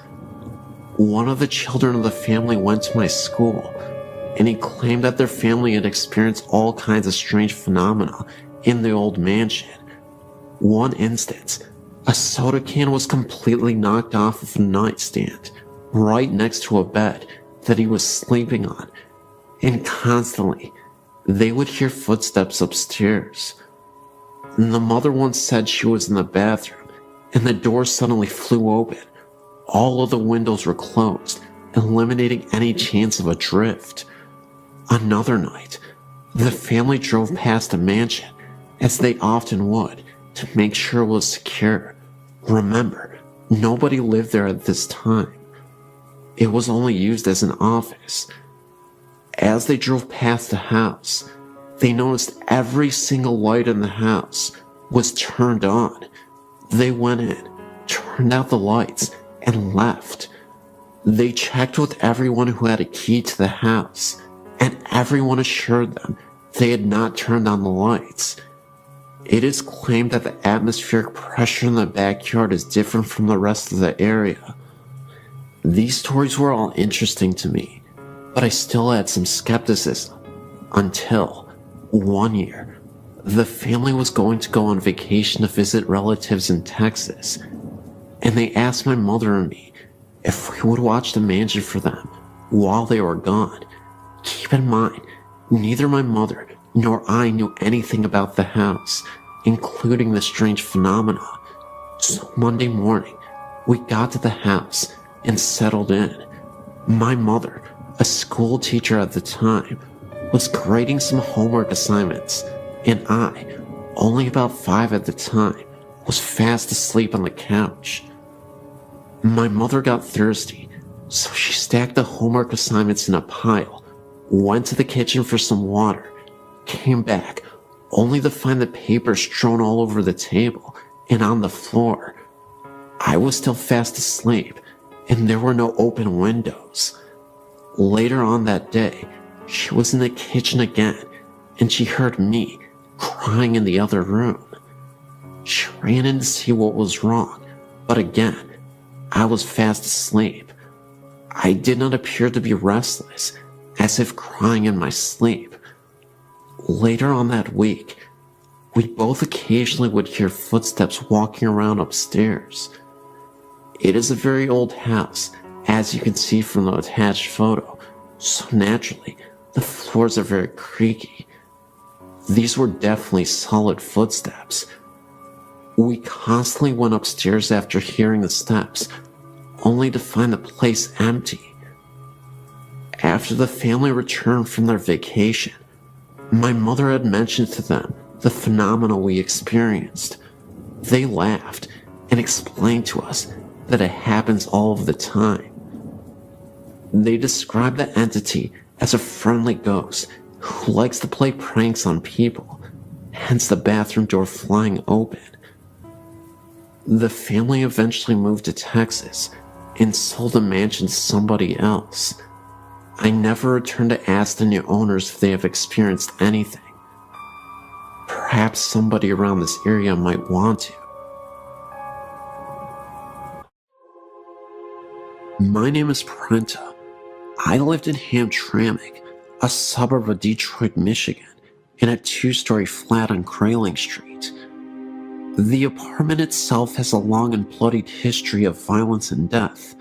One of the children of the family went to my school, and he claimed that their family had experienced all kinds of strange phenomena in the old mansion. One instance, a soda can was completely knocked off of a nightstand right next to a bed that he was sleeping on, and constantly they would hear footsteps upstairs. And the mother once said she was in the bathroom and the door suddenly flew open. All of the windows were closed, eliminating any chance of a drift. Another night, the family drove past the mansion, as they often would, to make sure it was secure. Remember, nobody lived there at this time. It was only used as an office. As they drove past the house, they noticed every single light in the house was turned on. They went in, turned out the lights, and left. They checked with everyone who had a key to the house, and everyone assured them they had not turned on the lights. It is claimed that the atmospheric pressure in the backyard is different from the rest of the area. These stories were all interesting to me, but I still had some skepticism until one year, the family was going to go on vacation to visit relatives in Texas, and they asked my mother and me if we would watch the mansion for them while they were gone. Keep in mind, neither my mother nor I knew anything about the house, including the strange phenomena. So Monday morning, we got to the house and settled in. My mother, a school teacher at the time, was grading some homework assignments, and I, only about 5 at the time, was fast asleep on the couch. My mother got thirsty, so she stacked the homework assignments in a pile, went to the kitchen for some water, came back, only to find the paper strewn all over the table and on the floor. I was still fast asleep, and there were no open windows. Later on that day, she was in the kitchen again, and she heard me crying in the other room. She ran in to see what was wrong, but again, I was fast asleep. I did not appear to be restless, as if crying in my sleep. Later on that week, we both occasionally would hear footsteps walking around upstairs. It is a very old house, as you can see from the attached photo, so naturally, the floors are very creaky. These were definitely solid footsteps. We constantly went upstairs after hearing the steps, only to find the place empty. After the family returned from their vacation, my mother had mentioned to them the phenomena we experienced. They laughed and explained to us that it happens all of the time. They describe the entity as a friendly ghost who likes to play pranks on people, hence the bathroom door flying open. The family eventually moved to Texas and sold the mansion to somebody else. I never returned to ask the new owners if they have experienced anything. Perhaps somebody around this area might want to. My name is Prenta. I lived in Hamtramck, a suburb of Detroit, Michigan, in a 2-story flat on Grayling Street. The apartment itself has a long and bloodied history of violence and death.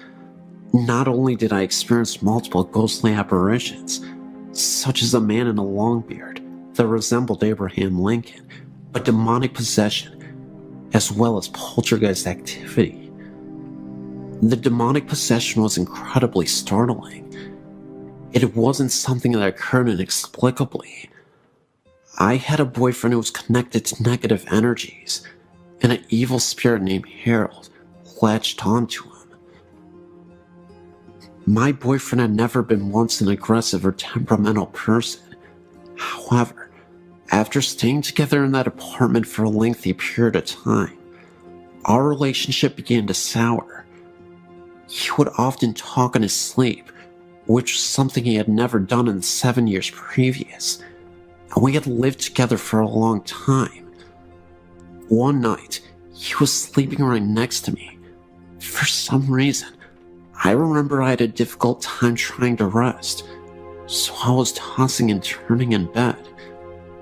Not only did I experience multiple ghostly apparitions, such as a man in a long beard that resembled Abraham Lincoln, but demonic possession, as well as poltergeist activity. The demonic possession was incredibly startling. It wasn't something that occurred inexplicably. I had a boyfriend who was connected to negative energies, and an evil spirit named Harold latched onto him. My boyfriend had never been once an aggressive or temperamental person. However, after staying together in that apartment for a lengthy period of time, our relationship began to sour. He would often talk in his sleep, which was something he had never done in the 7 years previous, and we had lived together for a long time. One night, he was sleeping right next to me. For some reason, I remember I had a difficult time trying to rest, so I was tossing and turning in bed.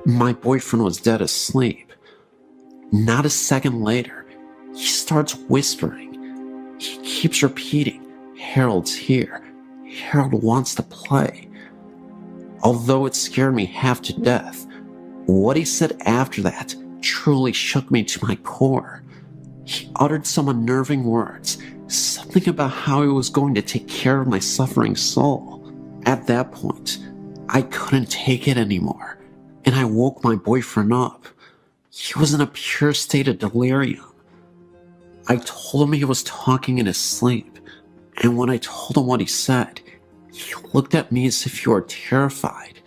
My boyfriend was dead asleep. Not a second later, he starts whispering. He keeps repeating, "Harold's here. Harold wants to play." Although it scared me half to death, what he said after that truly shook me to my core. He uttered some unnerving words, something about how he was going to take care of my suffering soul. At that point, I couldn't take it anymore, and I woke my boyfriend up. He was in a pure state of delirium. I told him he was talking in his sleep, and when I told him what he said, he looked at me as if he were terrified.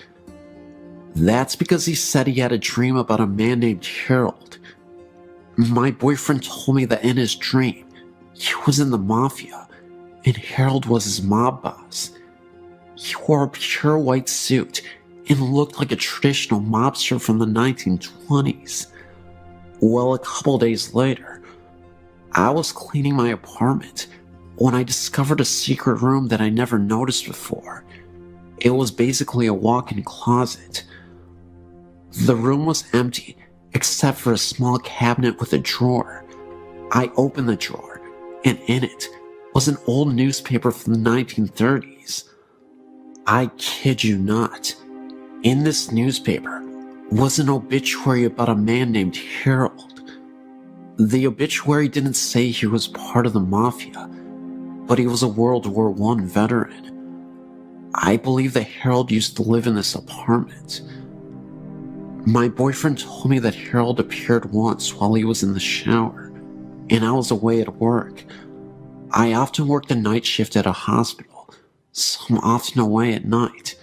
That's because he said he had a dream about a man named Harold. My boyfriend told me that in his dream, he was in the mafia, and Harold was his mob boss. He wore a pure white suit and looked like a traditional mobster from the 1920s. Well, a couple days later, I was cleaning my apartment when I discovered a secret room that I never noticed before. It was basically a walk-in closet. The room was empty, except for a small cabinet with a drawer. I opened the drawer, and in it was an old newspaper from the 1930s. I kid you not. In this newspaper was an obituary about a man named Harold. The obituary didn't say he was part of the mafia, but he was a World War I veteran. I believe that Harold used to live in this apartment. My boyfriend told me that Harold appeared once while he was in the shower, and I was away at work. I often worked a night shift at a hospital, so I'm often away at night.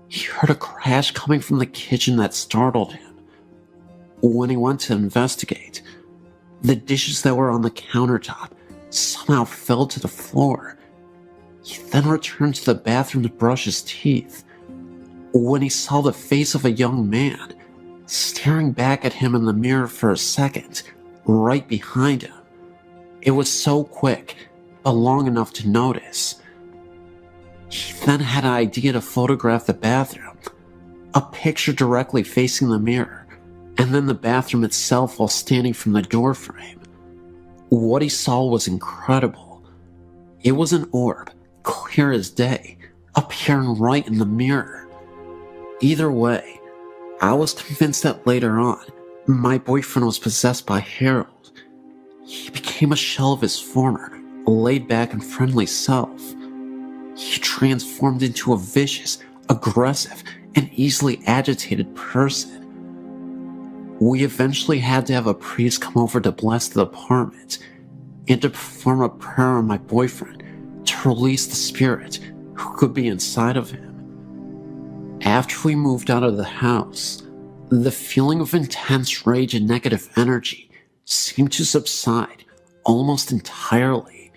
He heard a crash coming from the kitchen that startled him. When he went to investigate, the dishes that were on the countertop somehow fell to the floor. He then returned to the bathroom to brush his teeth, when he saw the face of a young man staring back at him in the mirror for a second, right behind him. It was so quick, but long enough to notice. He then had an idea to photograph the bathroom, a picture directly facing the mirror, and then the bathroom itself while standing from the doorframe. What he saw was incredible. It was an orb, clear as day, appearing right in the mirror. Either way, I was convinced that later on, my boyfriend was possessed by Harold. He became a shell of his former, laid-back and friendly self. He transformed into a vicious, aggressive, and easily agitated person. We eventually had to have a priest come over to bless the apartment, and to perform a prayer on my boyfriend to release the spirit who could be inside of him. After we moved out of the house, the feeling of intense rage and negative energy seemed to subside almost entirely.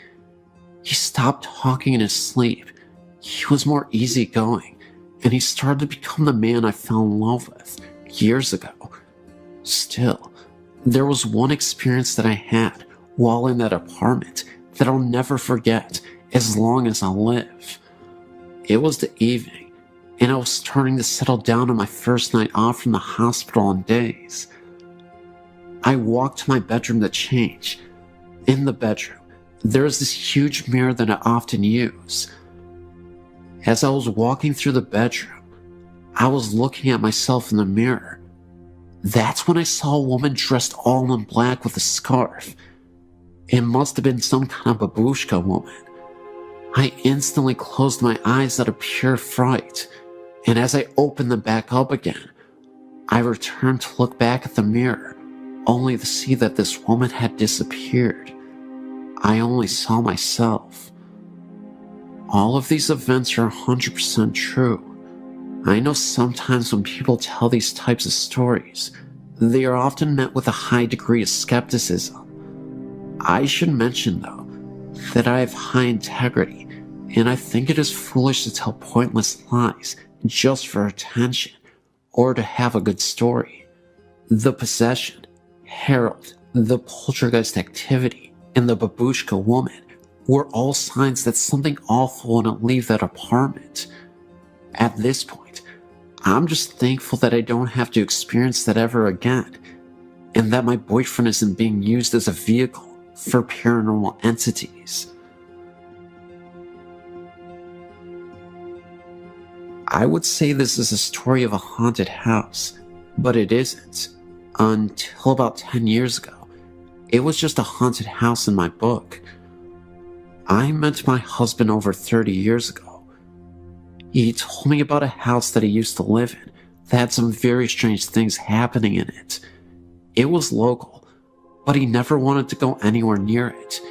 He stopped talking in his sleep. He was more easygoing, and he started to become the man I fell in love with years ago. Still, there was one experience that I had while in that apartment that I'll never forget as long as I live. It was the evening, and I was starting to settle down on my first night off from the hospital in days. I walked to my bedroom to change. In the bedroom, there is this huge mirror that I often use. As I was walking through the bedroom, I was looking at myself in the mirror. That's when I saw a woman dressed all in black with a scarf. It must have been some kind of babushka woman. I instantly closed my eyes out of pure fright, and as I opened them back up again, I returned to look back at the mirror, only to see that this woman had disappeared. I only saw myself. All of these events are 100% true. I know sometimes when people tell these types of stories, they are often met with a high degree of skepticism. I should mention, though, that I have high integrity, and I think it is foolish to tell pointless lies just for attention or to have a good story. The possession, Harold, the poltergeist activity, and the babushka woman were all signs that something awful wouldn't leave that apartment. At this point, I'm just thankful that I don't have to experience that ever again, and that my boyfriend isn't being used as a vehicle for paranormal entities. I would say this is a story of a haunted house, but it isn't. Until about 10 years ago, it was just a haunted house in my book. I met my husband over 30 years ago. He told me about a house that he used to live in that had some very strange things happening in it. It was local, but he never wanted to go anywhere near it.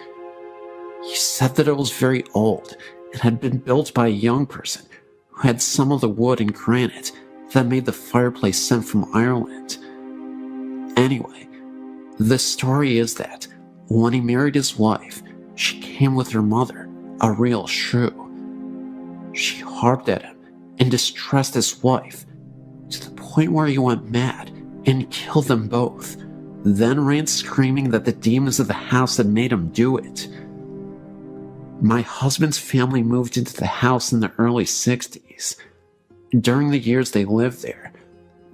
He said that it was very old and had been built by a young person who had some of the wood and granite that made the fireplace sent from Ireland. Anyway, the story is that when he married his wife, she came with her mother, a real shrew. She harped at him and distressed his wife to the point where he went mad and killed them both, then ran screaming that the demons of the house had made him do it. My husband's family moved into the house in the early 60s. During the years they lived there,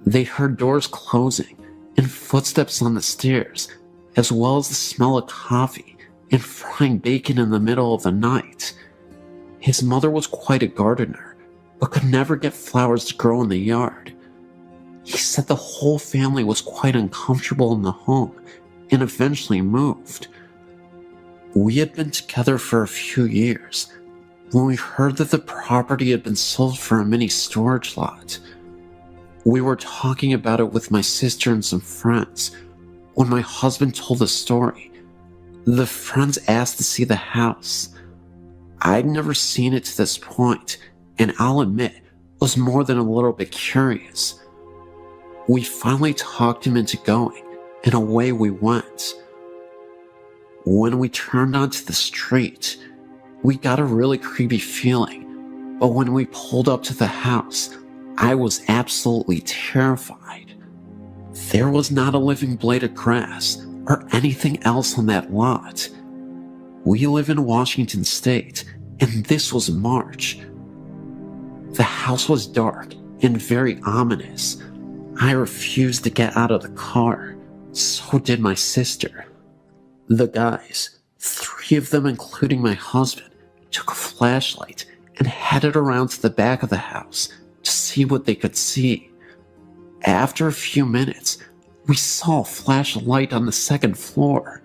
they heard doors closing and footsteps on the stairs, as well as the smell of coffee and frying bacon in the middle of the night. His mother was quite a gardener, but could never get flowers to grow in the yard. He said the whole family was quite uncomfortable in the home and eventually moved. We had been together for a few years when we heard that the property had been sold for a mini storage lot. We were talking about it with my sister and some friends when my husband told the story. The friends asked to see the house. I'd never seen it to this point, and I'll admit, was more than a little bit curious. We finally talked him into going, and away we went. When we turned onto the street, we got a really creepy feeling, but when we pulled up to the house, I was absolutely terrified. There was not a living blade of grass or anything else on that lot. We live in Washington State, and this was March. The house was dark and very ominous. I refused to get out of the car. So did my sister. The guys, 3 of them including my husband, took a flashlight and headed around to the back of the house to see what they could see. After a few minutes, we saw a flash of light on the 2nd floor.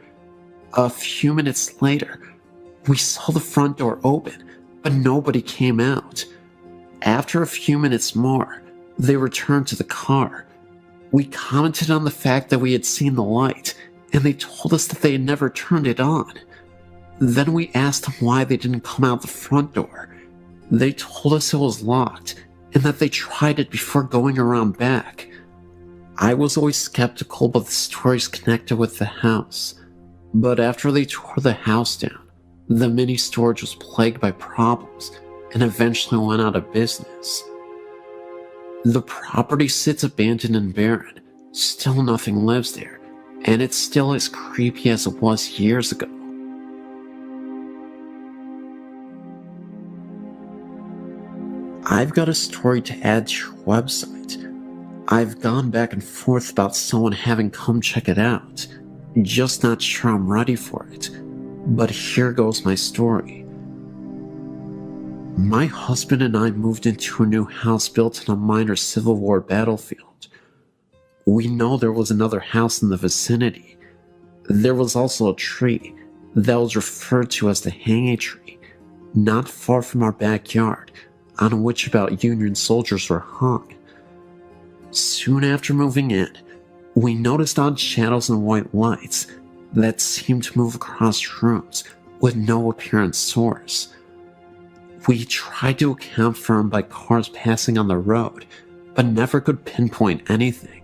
A few minutes later, we saw the front door open, but nobody came out. After a few minutes more, they returned to the car. We commented on the fact that we had seen the light, and they told us that they had never turned it on. Then we asked them why they didn't come out the front door. They told us it was locked and that they tried it before going around back. I was always skeptical about the stories connected with the house, but after they tore the house down, the mini storage was plagued by problems and eventually went out of business. The property sits abandoned and barren. Still nothing lives there, and it's still as creepy as it was years ago. I've got a story to add to your website. I've gone back and forth about someone having come check it out. Just not sure I'm ready for it. But here goes my story. My husband and I moved into a new house built on a minor Civil War battlefield. We know there was another house in the vicinity. There was also a tree that was referred to as the hanging tree, not far from our backyard, on which about Union soldiers were hung. Soon after moving in, we noticed odd shadows and white lights that seemed to move across rooms with no apparent source. We tried to account for them by cars passing on the road, but never could pinpoint anything.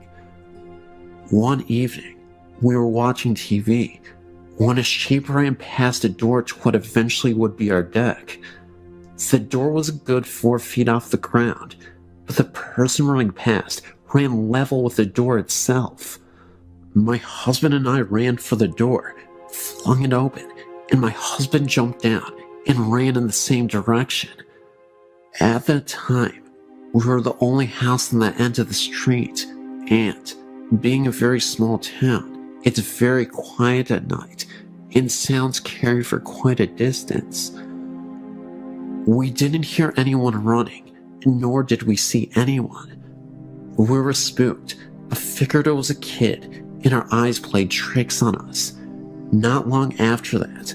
One evening, we were watching TV when a shape ran past a door to what eventually would be our deck. The door was a good 4 feet off the ground, but the person running past ran level with the door itself. My husband and I ran for the door, flung it open, and my husband jumped down and ran in the same direction. At that time, we were the only house on that end of the street, and being a very small town, it's very quiet at night, and sounds carry for quite a distance. We didn't hear anyone running, nor did we see anyone. We were spooked, but figured it was a kid, and our eyes played tricks on us. Not long after that,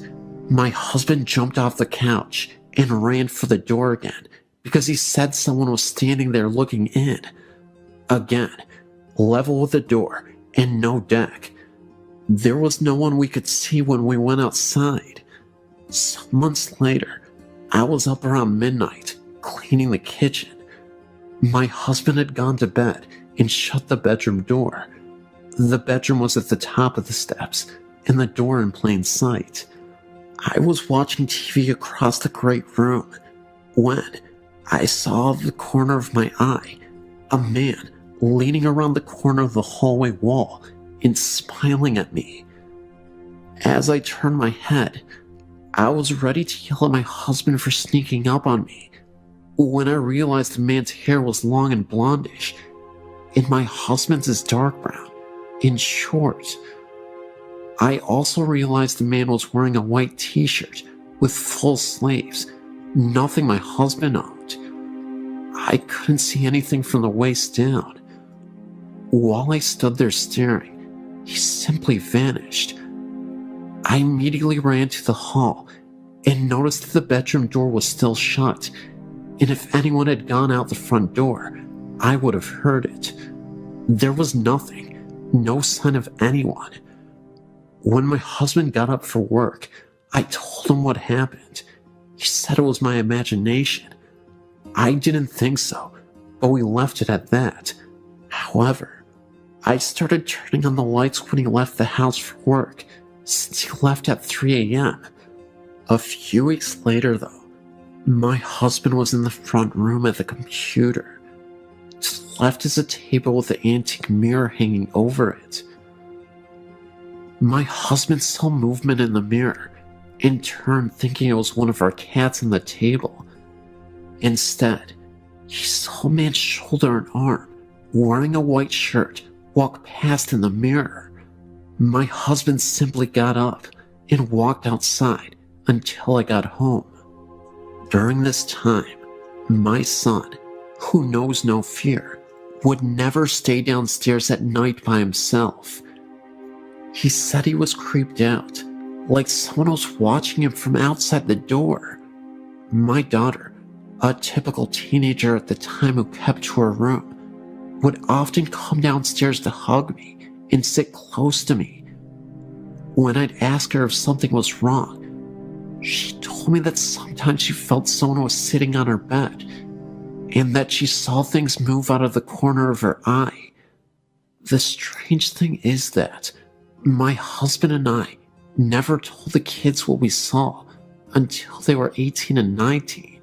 my husband jumped off the couch and ran for the door again because he said someone was standing there looking in. Again, level with the door and no deck. There was no one we could see when we went outside. Some months later, I was up around midnight, cleaning the kitchen. My husband had gone to bed and shut the bedroom door. The bedroom was at the top of the steps, and the door in plain sight. I was watching TV across the great room when I saw out of the corner of my eye a man leaning around the corner of the hallway wall and smiling at me. As I turned my head, I was ready to yell at my husband for sneaking up on me when I realized the man's hair was long and blondish, and my husband's is dark brown and short. I also realized the man was wearing a white t-shirt with full sleeves, nothing my husband owned. I couldn't see anything from the waist down. While I stood there staring, he simply vanished. I immediately ran to the hall and noticed that the bedroom door was still shut, and if anyone had gone out the front door, I would have heard it. There was nothing, no sign of anyone. When my husband got up for work, I told him what happened. He said it was my imagination. I didn't think so, but we left it at that. However, I started turning on the lights when he left the house for work, since he left at 3 a.m. A few weeks later, though, my husband was in the front room at the computer. To the left is a table with an antique mirror hanging over it. My husband saw movement in the mirror, in turn thinking it was one of our cats on the table. Instead, he saw a man's shoulder and arm, wearing a white shirt, walk past in the mirror. My husband simply got up and walked outside until I got home. During this time, my son, who knows no fear, would never stay downstairs at night by himself. He said he was creeped out, like someone was watching him from outside the door. My daughter, a typical teenager at the time who kept to her room, would often come downstairs to hug me and sit close to me. When I'd ask her if something was wrong, She told me that sometimes she felt someone was sitting on her bed, and that she saw things move out of the corner of her eye. The strange thing is that my husband and I never told the kids what we saw until they were 18 and 19.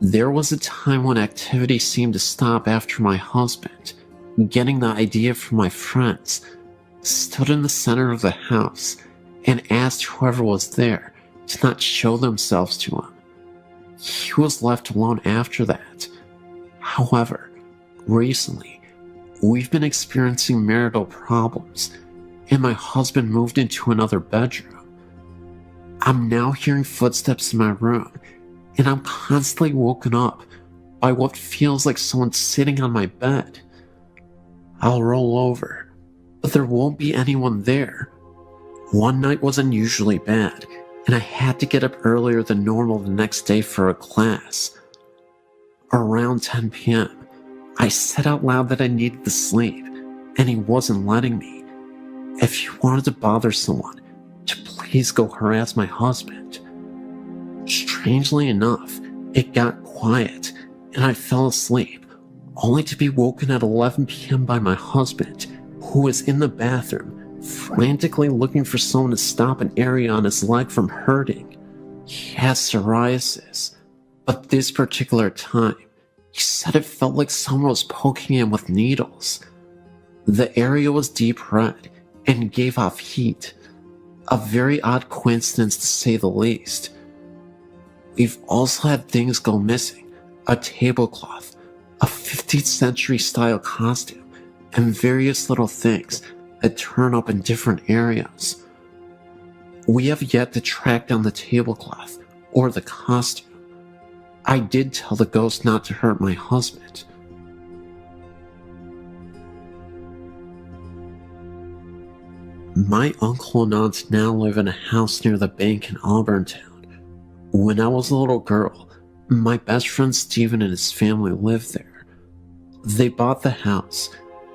There was a time when activity seemed to stop after my husband, getting the idea from my friends, stood in the center of the house and asked whoever was there to not show themselves to him. He was left alone after that. However, recently, we've been experiencing marital problems, and my husband moved into another bedroom. I'm now hearing footsteps in my room, and I'm constantly woken up by what feels like someone sitting on my bed. I'll roll over, but there won't be anyone there. One night was unusually bad, and I had to get up earlier than normal the next day for a class. Around 10 p.m., I said out loud that I needed to sleep, and he wasn't letting me. If you wanted to bother someone, to please go harass my husband. Strangely enough, it got quiet, and I fell asleep, only to be woken at 11 p.m. by my husband, who was in the bathroom, frantically looking for someone to stop an area on his leg from hurting. He has psoriasis, but this particular time, he said it felt like someone was poking him with needles. The area was deep red and gave off heat. A very odd coincidence to say the least. We've also had things go missing: a tablecloth, a 15th century style costume, and various little things that turn up in different areas. We have yet to track down the tablecloth or the costume. I did tell the ghost not to hurt my husband. My uncle and aunt now live in a house near the bank in Auburntown. When I was a little girl, my best friend Steven and his family lived there. They bought the house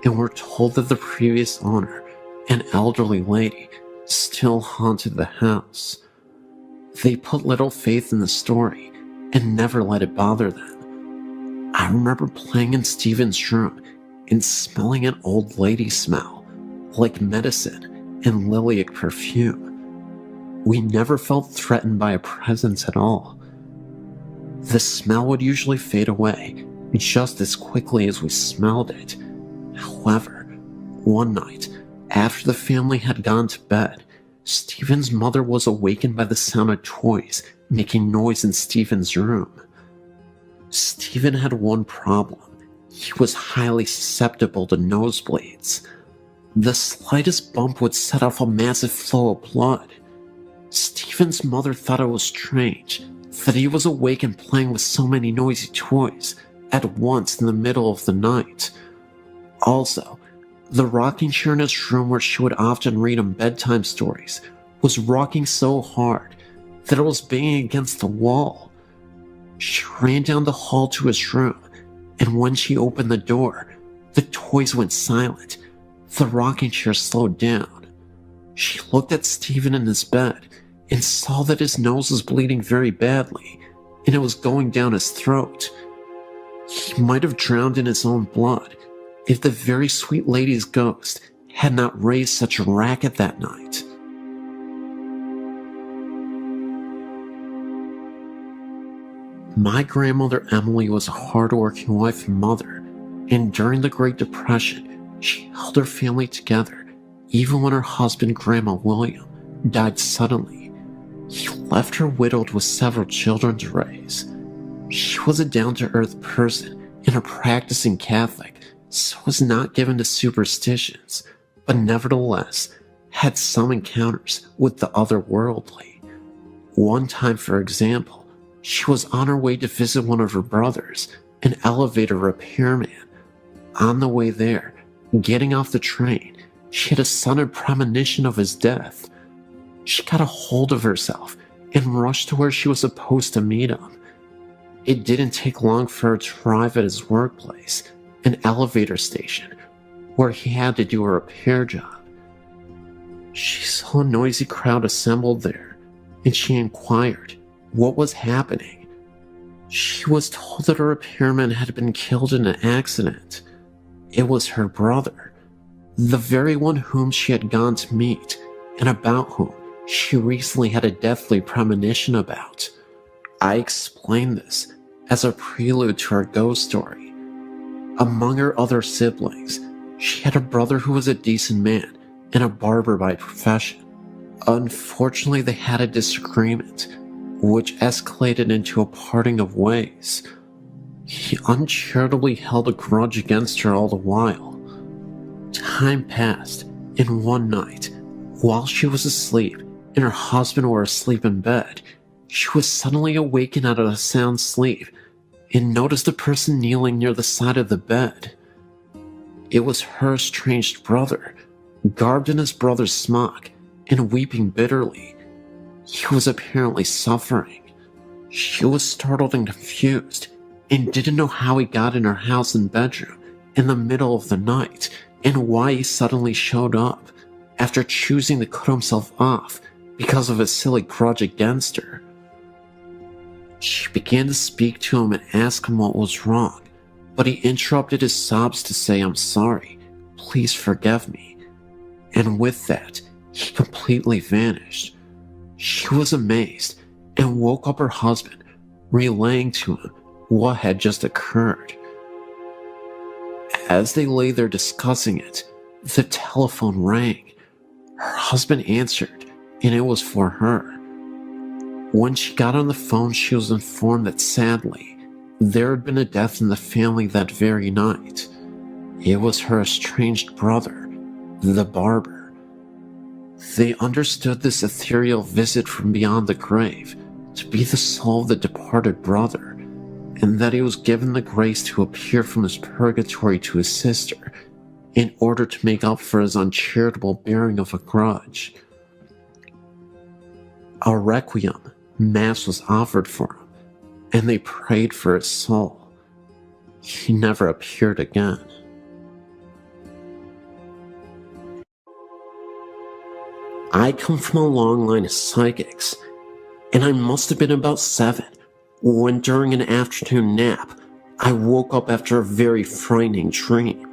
and were told that the previous owner, an elderly lady, still haunted the house. They put little faith in the story and never let it bother them. I remember playing in Steven's room and smelling an old lady smell, like medicine and lilac perfume. We never felt threatened by a presence at all. The smell would usually fade away just as quickly as we smelled it. However, one night, after the family had gone to bed, Stephen's mother was awakened by the sound of toys making noise in Stephen's room. Stephen had one problem. He was highly susceptible to nosebleeds. The slightest bump would set off a massive flow of blood. Stephen's mother thought it was strange that he was awake and playing with so many noisy toys at once in the middle of the night. Also, the rocking chair in his room where she would often read him bedtime stories was rocking so hard that it was banging against the wall. She ran down the hall to his room, and when she opened the door, the toys went silent. The rocking chair slowed down. She looked at Stephen in his bed and saw that his nose was bleeding very badly, and it was going down his throat. He might have drowned in his own blood if the very sweet lady's ghost had not raised such a racket that night. My grandmother Emily was a hard-working wife and mother, and during the Great Depression, she held her family together, even when her husband, Grandma William, died suddenly. He left her widowed with several children to raise. She was a down-to-earth person and a practicing Catholic, so was not given to superstitions, but nevertheless had some encounters with the otherworldly. One time, for example, she was on her way to visit one of her brothers, an elevator repairman. On the way there, getting off the train, she had a sudden premonition of his death. She got a hold of herself and rushed to where she was supposed to meet him. It didn't take long for her to arrive at his workplace, an elevator station, where he had to do a repair job. She saw a noisy crowd assembled there, and she inquired what was happening. She was told that her repairman had been killed in an accident. It was her brother, the very one whom she had gone to meet, and about whom she recently had a deathly premonition about. I explained this as a prelude to her ghost story. Among her other siblings, she had a brother who was a decent man and a barber by profession. Unfortunately, they had a disagreement, which escalated into a parting of ways. He uncharitably held a grudge against her all the while. Time passed, and one night, while she was asleep and her husband were asleep in bed, she was suddenly awakened out of a sound sleep and noticed a person kneeling near the side of the bed. It was her estranged brother, garbed in his brother's smock and weeping bitterly. He was apparently suffering. She was startled and confused and didn't know how he got in her house and bedroom in the middle of the night and why he suddenly showed up after choosing to cut himself off because of his silly grudge against her. She began to speak to him and ask him what was wrong, but he interrupted his sobs to say, "I'm sorry, please forgive me." And with that, he completely vanished. She was amazed and woke up her husband, relaying to him what had just occurred. As they lay there discussing it, the telephone rang. Her husband answered, and it was for her. When she got on the phone, she was informed that sadly, there had been a death in the family that very night. It was her estranged brother, the barber. They understood this ethereal visit from beyond the grave to be the soul of the departed brother, and that he was given the grace to appear from his purgatory to his sister in order to make up for his uncharitable bearing of a grudge. A requiem mass was offered for him, and they prayed for his soul. He never appeared again. I come from a long line of psychics, and I must have been about 7 when during an afternoon nap, I woke up after a very frightening dream.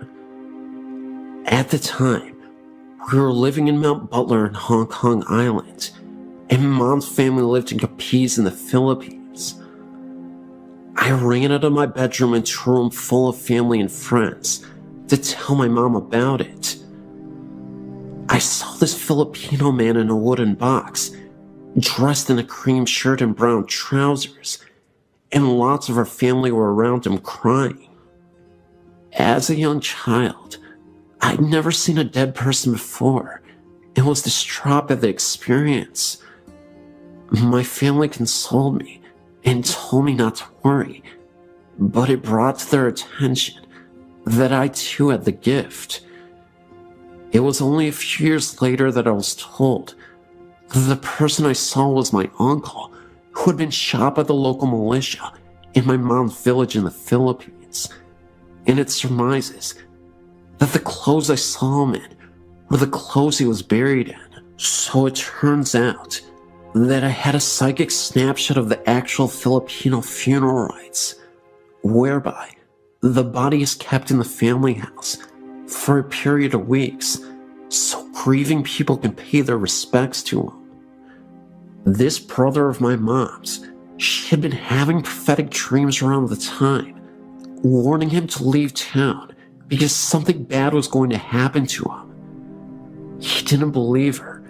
At the time, we were living in Mount Butler in Hong Kong Island, and Mom's family lived in Capiz in the Philippines. I ran out of my bedroom into a room full of family and friends to tell my mom about it. I saw this Filipino man in a wooden box, dressed in a cream shirt and brown trousers, and lots of our family were around him crying. As a young child, I'd never seen a dead person before and was distraught at the experience. My family consoled me and told me not to worry, but it brought to their attention that I too had the gift. It was only a few years later that I was told that the person I saw was my uncle, who had been shot by the local militia in my mom's village in the Philippines, and it surmises that the clothes I saw him in were the clothes he was buried in. So it turns out that I had a psychic snapshot of the actual Filipino funeral rites, whereby the body is kept in the family house for a period of weeks so grieving people can pay their respects to him. This brother of my mom's, she had been having prophetic dreams around the time, warning him to leave town because something bad was going to happen to him. He didn't believe her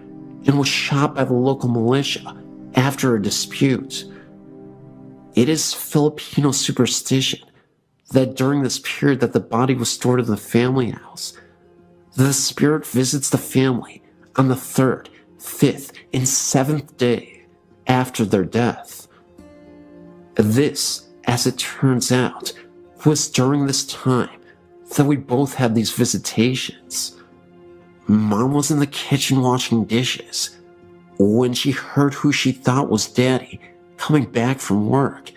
and was shot by the local militia after a dispute. It is Filipino superstition that during this period that the body was stored in the family house, the spirit visits the family on the 3rd, 5th, and 7th day after their death. This, as it turns out, was during this time that we both had these visitations. Mom was in the kitchen washing dishes when she heard who she thought was Daddy coming back from work.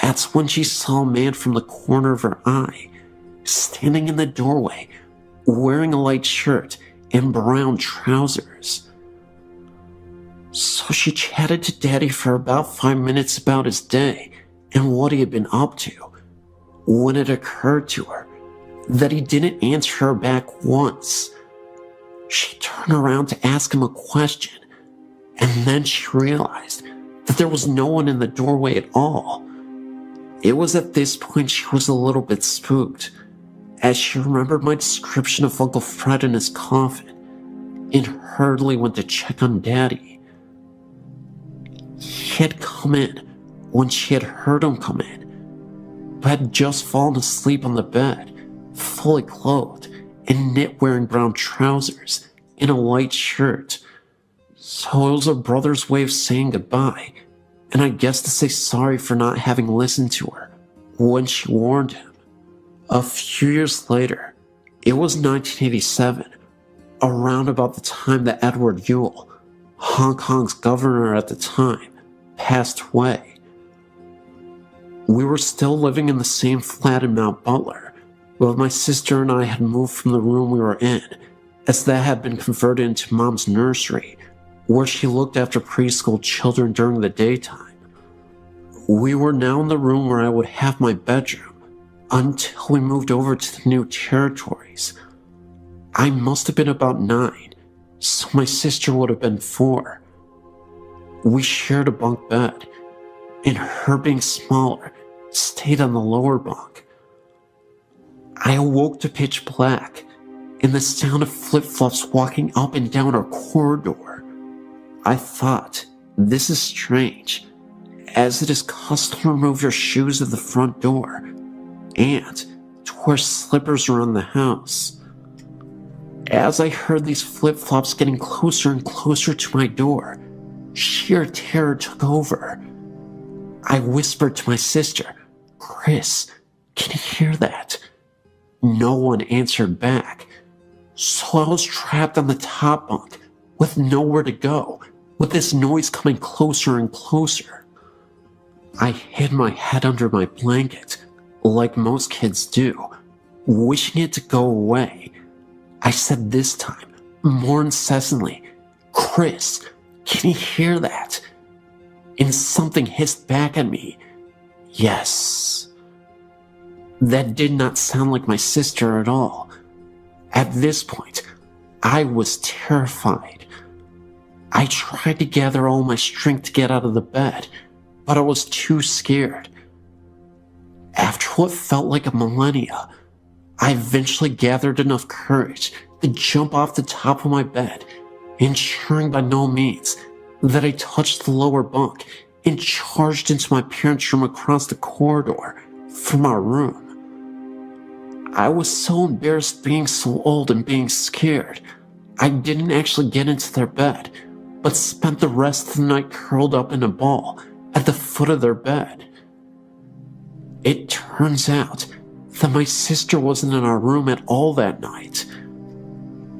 That's when she saw a man from the corner of her eye, standing in the doorway, wearing a light shirt and brown trousers. So she chatted to Daddy for about 5 minutes about his day and what he had been up to, when it occurred to her that he didn't answer her back once. She turned around to ask him a question, and then she realized that there was no one in the doorway at all. It was at this point she was a little bit spooked, as she remembered my description of Uncle Fred in his coffin, and hurriedly went to check on Daddy. He had come in when she had heard him come in, but had just fallen asleep on the bed, fully clothed, in knit-wearing brown trousers and a white shirt. So it was her brother's way of saying goodbye, and I guess to say sorry for not having listened to her when she warned him. A few years later, it was 1987, around about the time that Edward Yule, Hong Kong's governor at the time, passed away. We were still living in the same flat in Mount Butler, but my sister and I had moved from the room we were in, as that had been converted into Mom's nursery, where she looked after preschool children during the daytime. We were now in the room where I would have my bedroom, until we moved over to the new territories. I must have been about 9, so my sister would have been 4. We shared a bunk bed, and her being smaller stayed on the lower bunk. I awoke to pitch black and the sound of flip-flops walking up and down our corridor. I thought, this is strange, as it is custom to remove your shoes at the front door and to wear slippers around the house. As I heard these flip-flops getting closer and closer to my door, sheer terror took over. I whispered to my sister, "Chris, can you hear that?" No one answered back, so I was trapped on the top bunk with nowhere to go, with this noise coming closer and closer. I hid my head under my blanket, like most kids do, wishing it to go away. I said this time, more incessantly, "Chris, can you hear that?" And something hissed back at me, "Yes." That did not sound like my sister at all. At this point, I was terrified. I tried to gather all my strength to get out of the bed, but I was too scared. After what felt like a millennia, I eventually gathered enough courage to jump off the top of my bed, ensuring by no means that I touched the lower bunk, and charged into my parents' room across the corridor from our room. I was so embarrassed being so old and being scared, I didn't actually get into their bed, but spent the rest of the night curled up in a ball at the foot of their bed. It turns out that my sister wasn't in our room at all that night.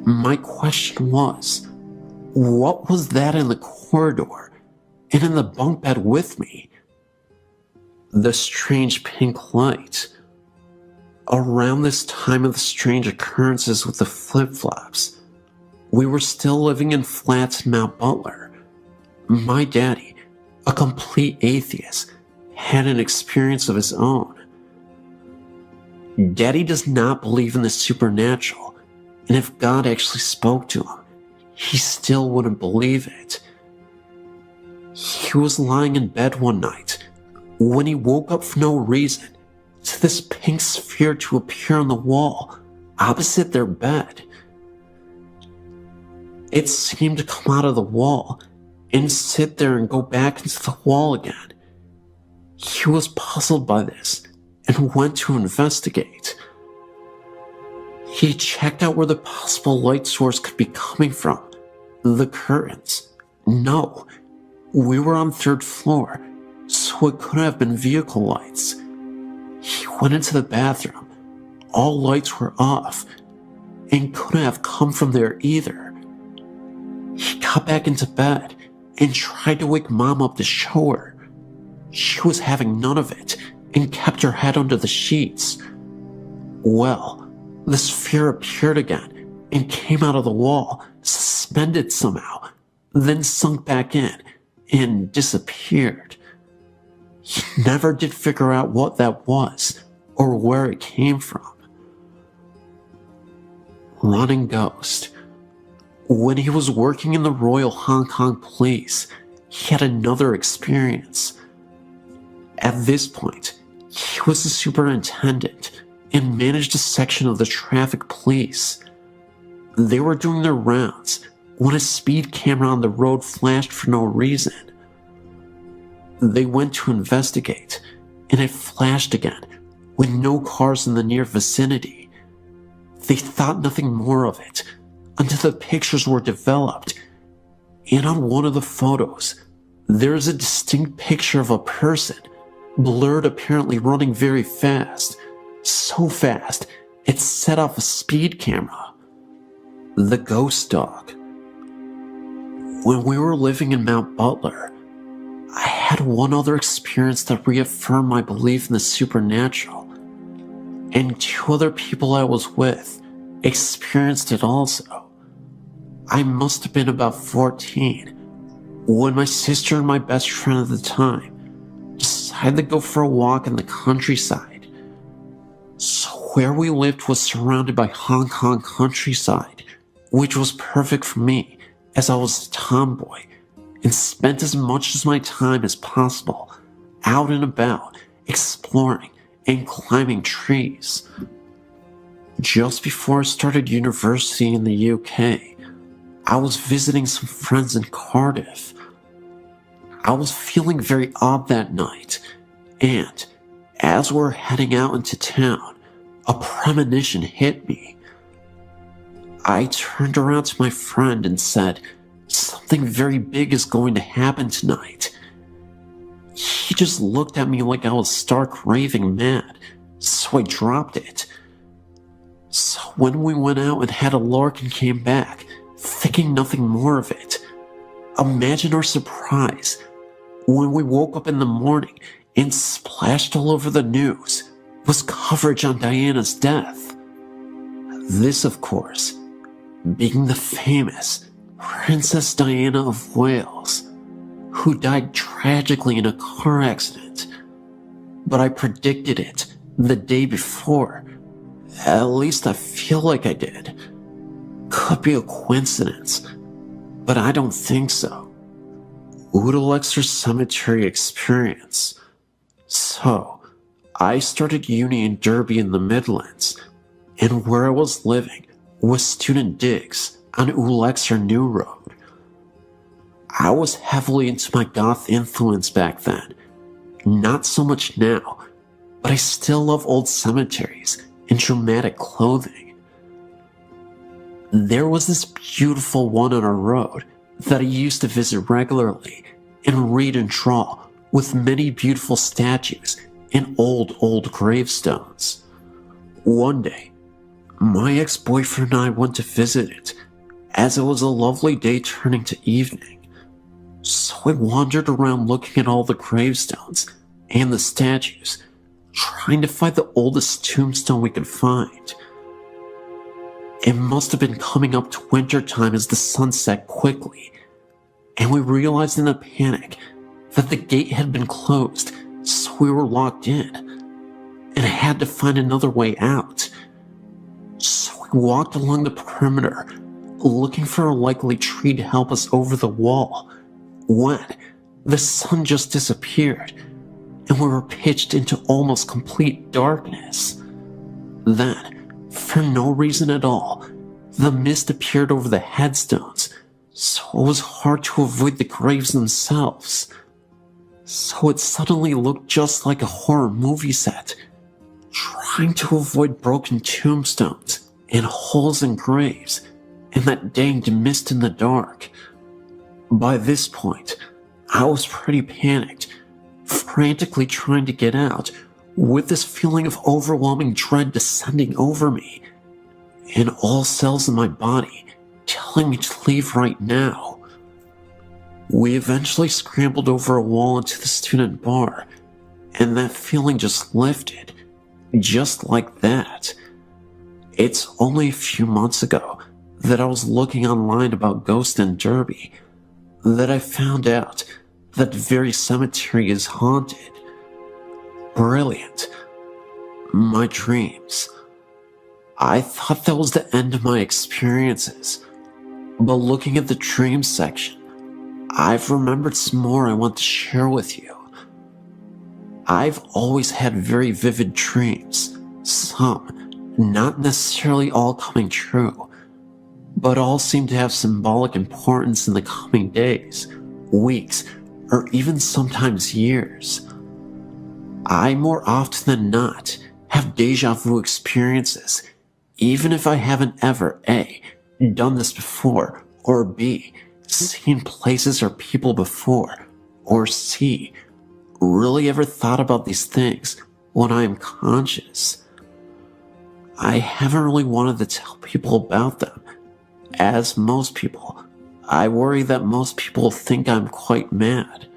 My question was, what was that in the corridor and in the bunk bed with me? The strange pink light. Around this time of the strange occurrences with the flip-flops, we were still living in flats in Mount Butler. My daddy, a complete atheist, had an experience of his own. Daddy does not believe in the supernatural, and if God actually spoke to him, he still wouldn't believe it. He was lying in bed one night when he woke up for no reason to this pink sphere to appear on the wall opposite their bed. It seemed to come out of the wall and sit there and go back into the wall again. He was puzzled by this and went to investigate. He checked out where the possible light source could be coming from. The curtains. No, we were on 3rd floor, so it couldn't have been vehicle lights. He went into the bathroom. All lights were off, and couldn't have come from there either. He got back into bed and tried to wake Mom up to show her. She was having none of it and kept her head under the sheets. Well, the sphere appeared again and came out of the wall, suspended somehow, then sunk back in and disappeared. He never did figure out what that was or where it came from. Running ghost. When he was working in the Royal Hong Kong Police, he had another experience. At this point, he was the superintendent and managed a section of the traffic police. They were doing their rounds when a speed camera on the road flashed for no reason. They went to investigate, and it flashed again with no cars in the near vicinity. They thought nothing more of it until the pictures were developed, and on one of the photos, there is a distinct picture of a person, blurred, apparently running very fast, so fast it set off a speed camera. The ghost dog. When we were living in Mount Butler, I had one other experience that reaffirmed my belief in the supernatural, and 2 other people I was with experienced it also. I must have been about 14 when my sister and my best friend at the time decided to go for a walk in the countryside. So where we lived was surrounded by Hong Kong countryside, which was perfect for me as I was a tomboy and spent as much of my time as possible out and about, exploring and climbing trees. Just before I started university in the UK, I was visiting some friends in Cardiff. I was feeling very odd that night, and as we were heading out into town, a premonition hit me. I turned around to my friend and said, "Something very big is going to happen tonight." He just looked at me like I was stark raving mad, so I dropped it. So when we went out and had a lark and came back, thinking nothing more of it, imagine our surprise when we woke up in the morning and splashed all over the news was coverage on Diana's death. This, of course, being the famous Princess Diana of Wales, who died tragically in a car accident. But I predicted it the day before. At least I feel like I did. Could be a coincidence, but I don't think so. Oodalexer Cemetery experience. So, I started uni in Derby in the Midlands, and where I was living was Student Digs on Oodalexer New Road. I was heavily into my goth influence back then. Not so much now, but I still love old cemeteries and dramatic clothing. There was this beautiful one on our road that I used to visit regularly and read and draw, with many beautiful statues and old gravestones. One day, my ex-boyfriend and I went to visit it, as it was a lovely day turning to evening. So I wandered around looking at all the gravestones and the statues, trying to find the oldest tombstone we could find. It must have been coming up to winter time as the sun set quickly, and we realized in a panic that the gate had been closed, so we were locked in, and had to find another way out. So we walked along the perimeter, looking for a likely tree to help us over the wall, when the sun just disappeared, and we were pitched into almost complete darkness. Then, for no reason at all, the mist appeared over the headstones, so it was hard to avoid the graves themselves. So it suddenly looked just like a horror movie set, trying to avoid broken tombstones and holes in graves and that danged mist in the dark. By this point, I was pretty panicked, frantically trying to get out, with this feeling of overwhelming dread descending over me, and all cells in my body telling me to leave right now. We eventually scrambled over a wall into the student bar, and that feeling just lifted, just like that. It's only a few months ago that I was looking online about ghosts in Derby, that I found out that very cemetery is haunted. Brilliant. My dreams. I thought that was the end of my experiences, but looking at the dream section, I've remembered some more I want to share with you. I've always had very vivid dreams, some not necessarily all coming true, but all seem to have symbolic importance in the coming days, weeks, or even sometimes years. I more often than not have deja vu experiences, even if I haven't ever A, done this before, or B, seen places or people before, or C, really ever thought about these things when I am conscious. I haven't really wanted to tell people about them. As most people, I worry that most people think I'm quite mad.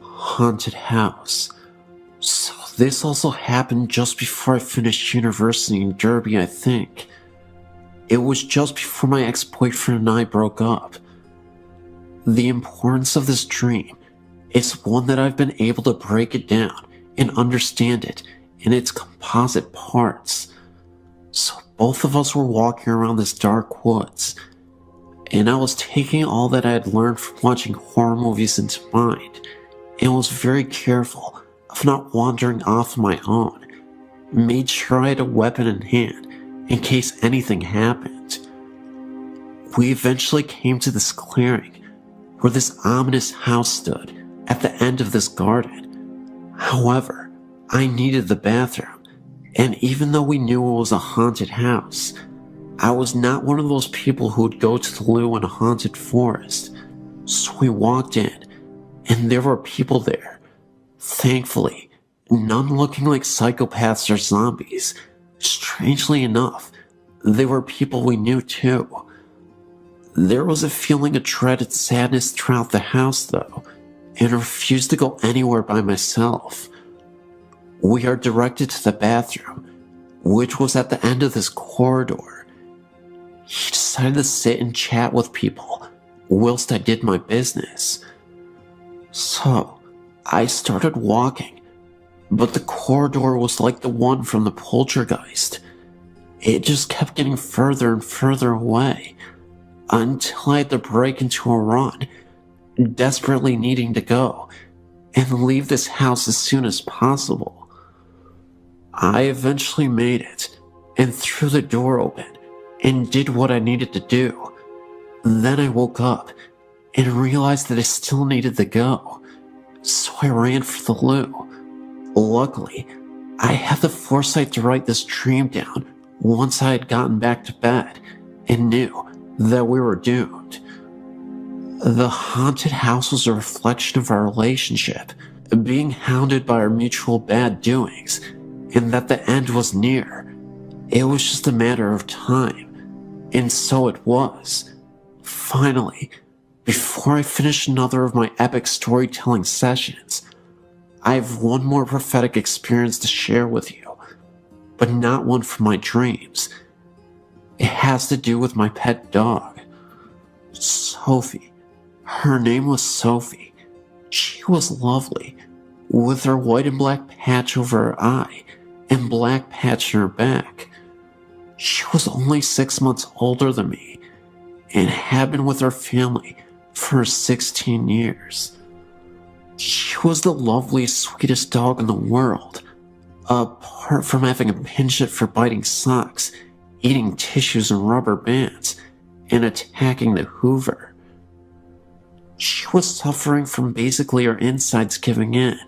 Haunted house. So this also happened just before I finished university in Derby, I think. It was just before my ex-boyfriend and I broke up. The importance of this dream is one that I've been able to break it down and understand it in its composite parts. So both of us were walking around this dark woods, and I was taking all that I had learned from watching horror movies into mind, and was very careful of not wandering off on my own. Made sure I had a weapon in hand in case anything happened. We eventually came to this clearing where this ominous house stood at the end of this garden. However, I needed the bathroom, and even though we knew it was a haunted house, I was not one of those people who would go to the loo in a haunted forest. So we walked in, and there were people there. Thankfully, none looking like psychopaths or zombies. Strangely enough, they were people we knew too. There was a feeling of dreaded sadness throughout the house though, and I refused to go anywhere by myself. We are directed to the bathroom, which was at the end of this corridor. He decided to sit and chat with people whilst I did my business. So, I started walking, but the corridor was like the one from the poltergeist. It just kept getting further and further away, until I had to break into a run, desperately needing to go, and leave this house as soon as possible. I eventually made it, and threw the door open, and did what I needed to do. Then I woke up, and realized that I still needed to go, so I ran for the loo. Luckily, I had the foresight to write this dream down once I had gotten back to bed, and knew that we were doomed. The haunted house was a reflection of our relationship, being hounded by our mutual bad doings, and that the end was near. It was just a matter of time, and so it was. Finally, before I finish another of my epic storytelling sessions, I have one more prophetic experience to share with you, but not one from my dreams. It has to do with my pet dog, Sophie. Her name was Sophie. She was lovely, with her white and black patch over her eye and black patch in her back. She was only 6 months older than me and had been with her family for 16 years. She was the loveliest, sweetest dog in the world, apart from having a penchant for biting socks, eating tissues and rubber bands, and attacking the Hoover. She was suffering from basically her insides giving in.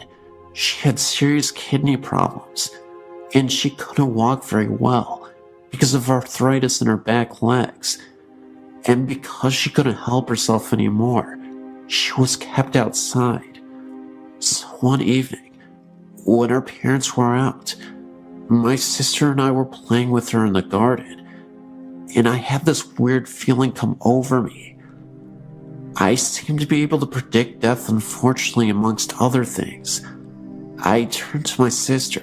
She had serious kidney problems, and she couldn't walk very well because of arthritis in her back legs. And because she couldn't help herself anymore, she was kept outside. So one evening, when her parents were out, my sister and I were playing with her in the garden, and I had this weird feeling come over me. I seemed to be able to predict death, unfortunately, amongst other things. I turned to my sister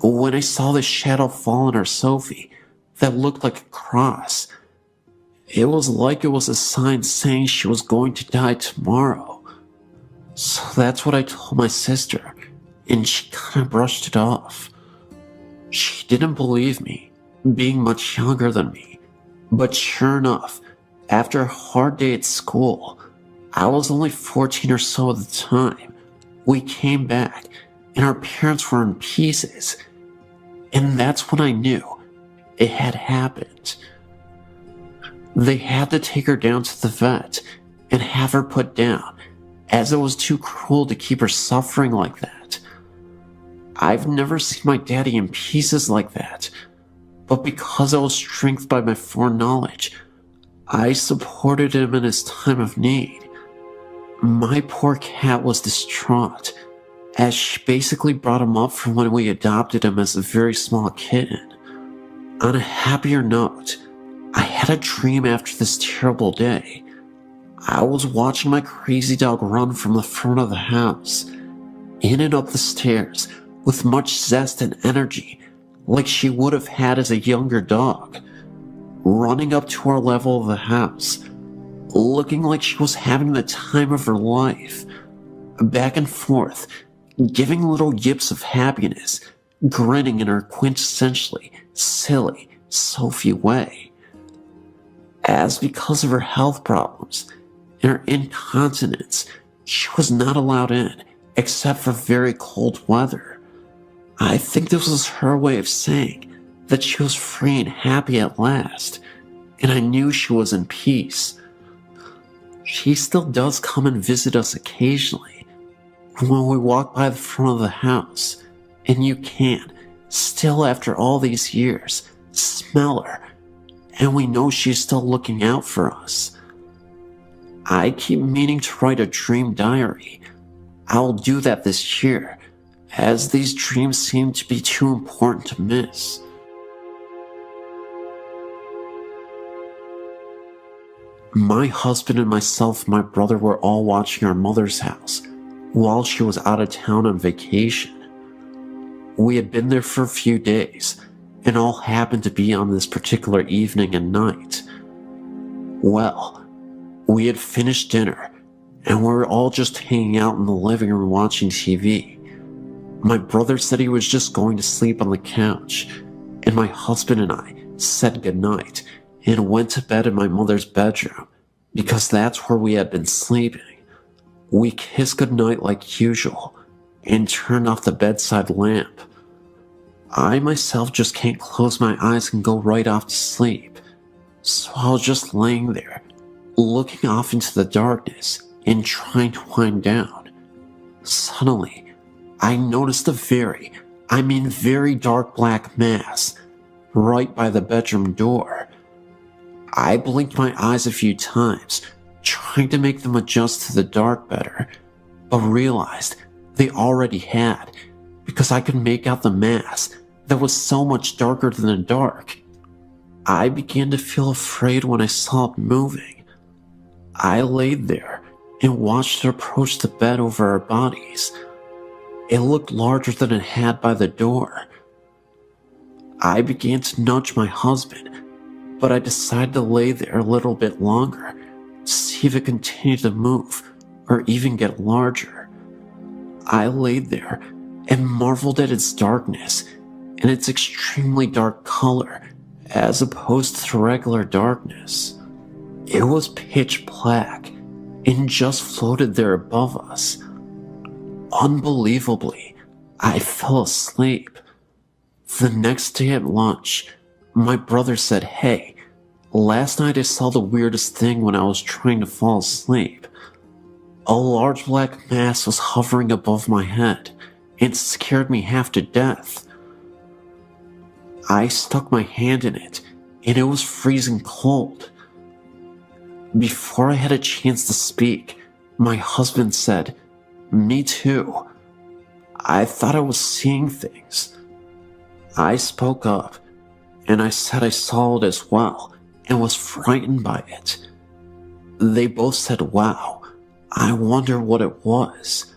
when I saw this shadow fall on her Sophie that looked like a cross. It was like it was a sign saying she was going to die tomorrow. So that's what I told my sister, and she kind of brushed it off. She didn't believe me, being much younger than me. But sure enough, after a hard day at school, I was only 14 or so at the time, we came back, and our parents were in pieces. And that's when I knew it had happened. They had to take her down to the vet and have her put down, as it was too cruel to keep her suffering like that. I've never seen my daddy in pieces like that, but because I was strengthened by my foreknowledge, I supported him in his time of need. My poor cat was distraught, as she basically brought him up from when we adopted him as a very small kitten. On a happier note, I had a dream after this terrible day. I was watching my crazy dog run from the front of the house, in and up the stairs, with much zest and energy, like she would have had as a younger dog, running up to our level of the house, looking like she was having the time of her life, back and forth, giving little yips of happiness, grinning in her quintessentially silly Sophie way. As because of her health problems and her incontinence, she was not allowed in except for very cold weather. I think this was her way of saying that she was free and happy at last, and I knew she was in peace. She still does come and visit us occasionally when we walk by the front of the house, and you can, still after all these years, smell her, and we know she's still looking out for us. I keep meaning to write a dream diary. I'll do that this year, as these dreams seem to be too important to miss. My husband and myself and my brother were all watching our mother's house while she was out of town on vacation. We had been there for a few days, and all happened to be on this particular evening and night. Well, we had finished dinner, and we were all just hanging out in the living room watching TV. My brother said he was just going to sleep on the couch, and my husband and I said goodnight and went to bed in my mother's bedroom, because that's where we had been sleeping. We kissed goodnight like usual, and turned off the bedside lamp. I myself just can't close my eyes and go right off to sleep, so I was just laying there, looking off into the darkness and trying to wind down. Suddenly, I noticed a very dark black mass right by the bedroom door. I blinked my eyes a few times, trying to make them adjust to the dark better, but realized they already had, because I could make out the mass that was so much darker than the dark. I began to feel afraid when I saw it moving. I laid there and watched it approach the bed over our bodies. It looked larger than it had by the door. I began to nudge my husband, but I decided to lay there a little bit longer to see if it continued to move or even get larger. I laid there and marveled at its darkness and its extremely dark color as opposed to the regular darkness. It was pitch black and just floated there above us. Unbelievably, I fell asleep. The next day at lunch, my brother said, "Hey, last night I saw the weirdest thing when I was trying to fall asleep. A large black mass was hovering above my head and scared me half to death." I stuck my hand in it, and it was freezing cold. Before I had a chance to speak, my husband said, "Me too. I thought I was seeing things." I spoke up, and I said I saw it as well and was frightened by it. They both said, "Wow, I wonder what it was."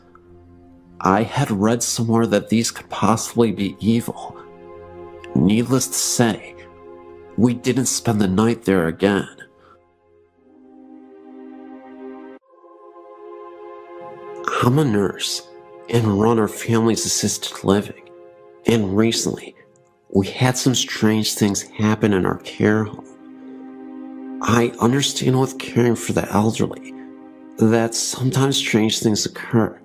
I had read somewhere that these could possibly be evil. Needless to say, we didn't spend the night there again. I'm a nurse and run our family's assisted living, and recently we had some strange things happen in our care home. I understand with caring for the elderly that sometimes strange things occur,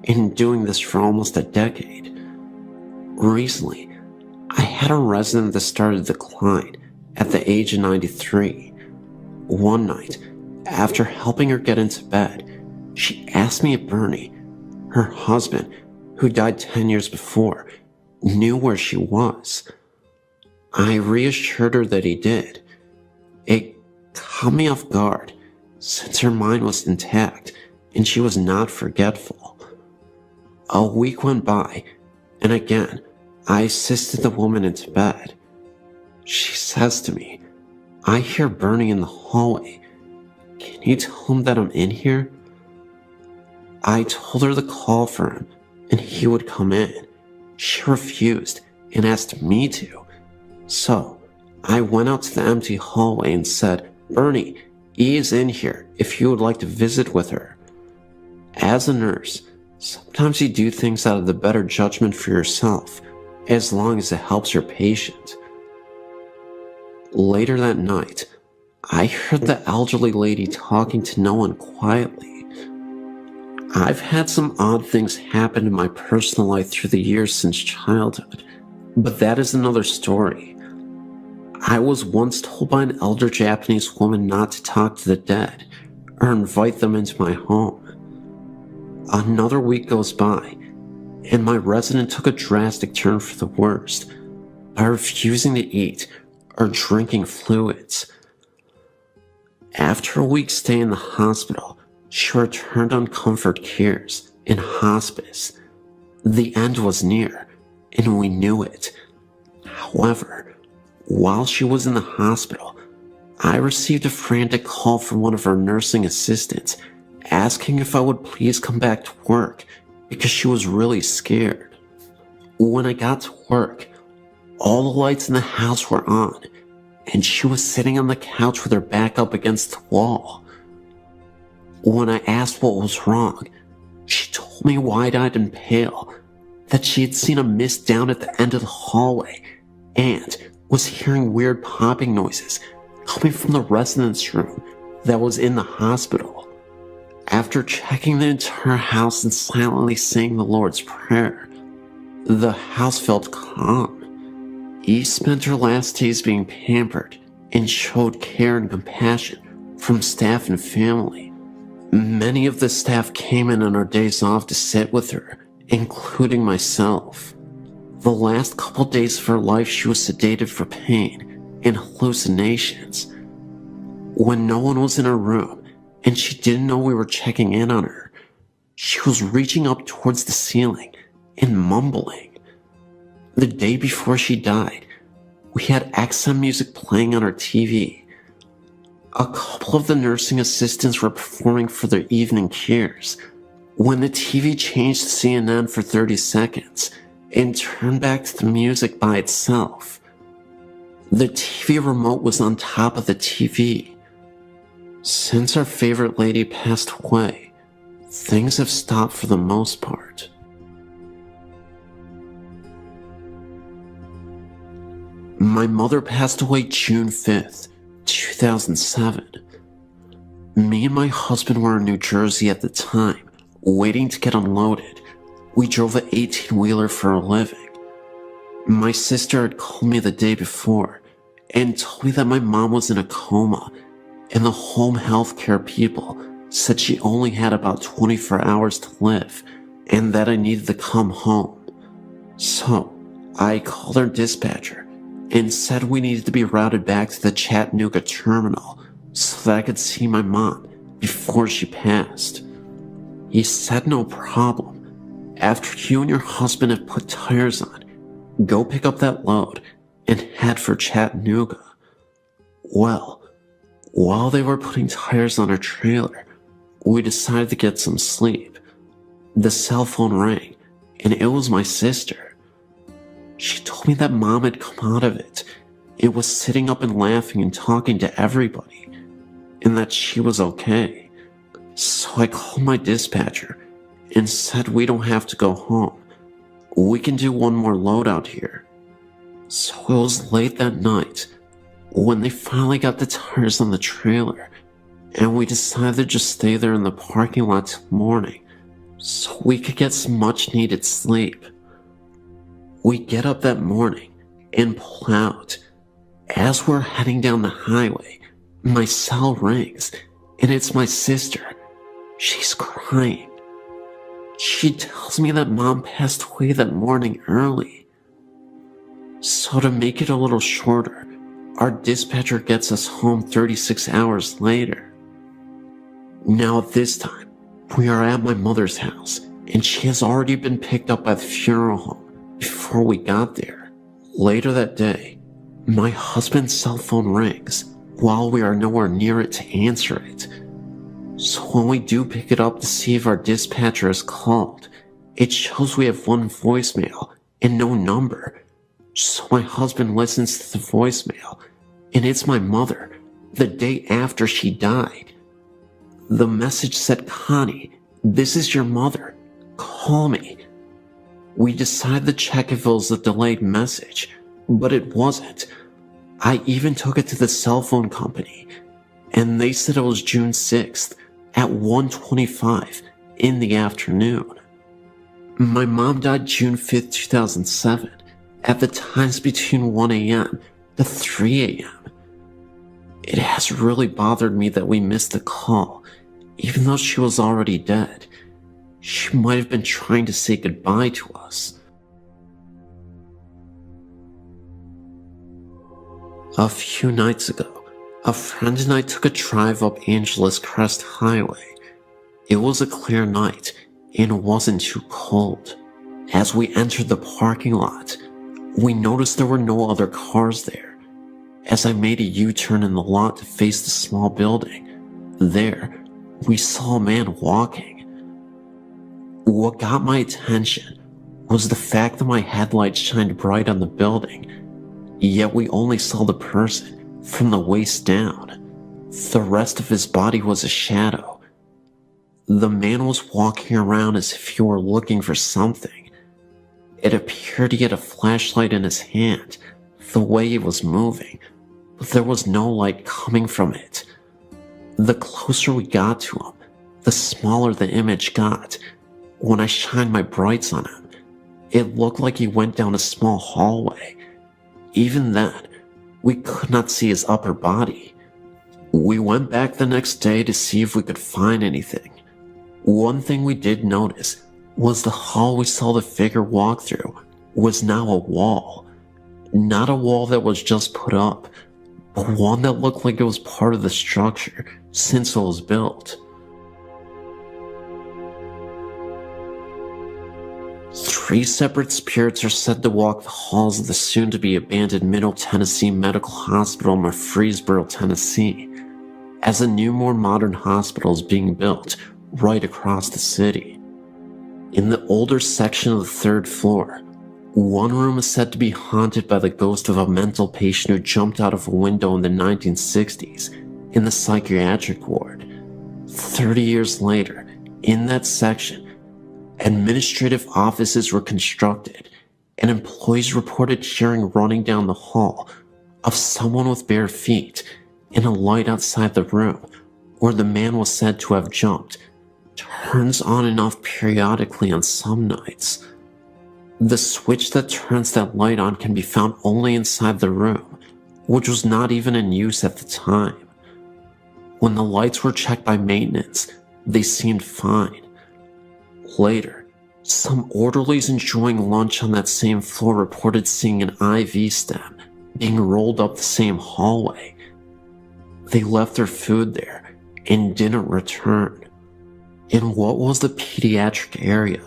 and doing this for almost a decade. Recently, I had a resident that started to decline at the age of 93. One night, after helping her get into bed, she asked me if Bernie, her husband, who died 10 years before, knew where she was. I reassured her that he did. It caught me off guard, since her mind was intact and she was not forgetful. A week went by, and again, I assisted the woman into bed. She says to me, "I hear Bernie in the hallway. Can you tell him that I'm in here?" I told her to call for him and he would come in. She refused and asked me to. So I went out to the empty hallway and said, "Bernie, E is in here if you would like to visit with her." As a nurse, sometimes you do things out of the better judgment for yourself, as long as it helps your patient. Later that night, I heard the elderly lady talking to no one quietly. I've had some odd things happen in my personal life through the years since childhood, but that is another story. I was once told by an elder Japanese woman not to talk to the dead or invite them into my home. Another week goes by, and my resident took a drastic turn for the worst by refusing to eat or drinking fluids. After a week's stay in the hospital, she returned on comfort cares in hospice. The end was near, and we knew it. However, while she was in the hospital, I received a frantic call from one of her nursing assistants asking if I would please come back to work because she was really scared. When I got to work, all the lights in the house were on, and she was sitting on the couch with her back up against the wall. When I asked what was wrong, she told me wide-eyed and pale that she had seen a mist down at the end of the hallway and was hearing weird popping noises coming from the residence room that was in the hospital. After checking the entire house and silently saying the Lord's Prayer, the house felt calm. Eve spent her last days being pampered and showed care and compassion from staff and family. Many of the staff came in on our days off to sit with her, including myself. The last couple days of her life, she was sedated for pain and hallucinations. When no one was in her room and she didn't know we were checking in on her, she was reaching up towards the ceiling and mumbling. The day before she died, we had XM music playing on our TV. A couple of the nursing assistants were performing for their evening cares when the TV changed to CNN for 30 seconds and turned back to the music by itself. The TV remote was on top of the TV. Since our favorite lady passed away, things have stopped for the most part. My mother passed away June 5th, 2007. Me and my husband were in New Jersey at the time, waiting to get unloaded. We drove an 18-wheeler for a living. My sister had called me the day before and told me that my mom was in a coma, and the home health care people said she only had about 24 hours to live and that I needed to come home. So I called our dispatcher and said we needed to be routed back to the Chattanooga terminal so that I could see my mom before she passed. He said no problem. After you and your husband have put tires on, go pick up that load and head for Chattanooga. Well, while they were putting tires on our trailer, we decided to get some sleep. The cell phone rang, and it was my sister. She told me that Mom had come out of it and was sitting up and laughing and talking to everybody, and that she was okay. So I called my dispatcher and said we don't have to go home. We can do one more load out here. So it was late that night when they finally got the tires on the trailer, and we decided to just stay there in the parking lot till morning so we could get some much needed sleep. We get up that morning and pull out. As we're heading down the highway, my cell rings, and it's my sister. She's crying. She tells me that Mom passed away that morning early. So to make it a little shorter, our dispatcher gets us home 36 hours later. Now at this time, we are at my mother's house, and she has already been picked up by the funeral home before we got there. Later that day, my husband's cell phone rings while we are nowhere near it to answer it. So when we do pick it up to see if our dispatcher has called, it shows we have one voicemail and no number. So my husband listens to the voicemail, and it's my mother, the day after she died. The message said, "Connie, this is your mother. Call me." We decided to check if it was a delayed message, but it wasn't. I even took it to the cell phone company, and they said it was June 6th at 1:25 in the afternoon. My mom died June 5th, 2007, at the times between 1 a.m. to 3 a.m. It has really bothered me that we missed the call, even though she was already dead. She might have been trying to say goodbye to us. A few nights ago, a friend and I took a drive up Angeles Crest Highway. It was a clear night and wasn't too cold. As we entered the parking lot, we noticed there were no other cars there. As I made a U-turn in the lot to face the small building, there, we saw a man walking. What got my attention was the fact that my headlights shined bright on the building, yet we only saw the person from the waist down. The rest of his body was a shadow. The man was walking around as if he were looking for something. It appeared he had a flashlight in his hand, the way he was moving, but there was no light coming from it. The closer we got to him, the smaller the image got. When I shined my brights on him, it looked like he went down a small hallway. Even then, we could not see his upper body. We went back the next day to see if we could find anything. One thing we did notice was the hall we saw the figure walk through was now a wall. Not a wall that was just put up, but one that looked like it was part of the structure since it was built. 3 separate spirits are said to walk the halls of the soon-to-be-abandoned Middle Tennessee Medical Hospital in Murfreesboro, Tennessee, as a new, more modern hospital is being built right across the city. In the older section of the 3rd floor, one room is said to be haunted by the ghost of a mental patient who jumped out of a window in the 1960s in the psychiatric ward. 30 years later, in that section, administrative offices were constructed, and employees reported hearing running down the hall of someone with bare feet, and a light outside the room where the man was said to have jumped turns on and off periodically on some nights. The switch that turns that light on can be found only inside the room, which was not even in use at the time. When the lights were checked by maintenance, they seemed fine. Later, some orderlies enjoying lunch on that same floor reported seeing an IV stem being rolled up the same hallway. They left their food there and didn't return. In what was the pediatric area,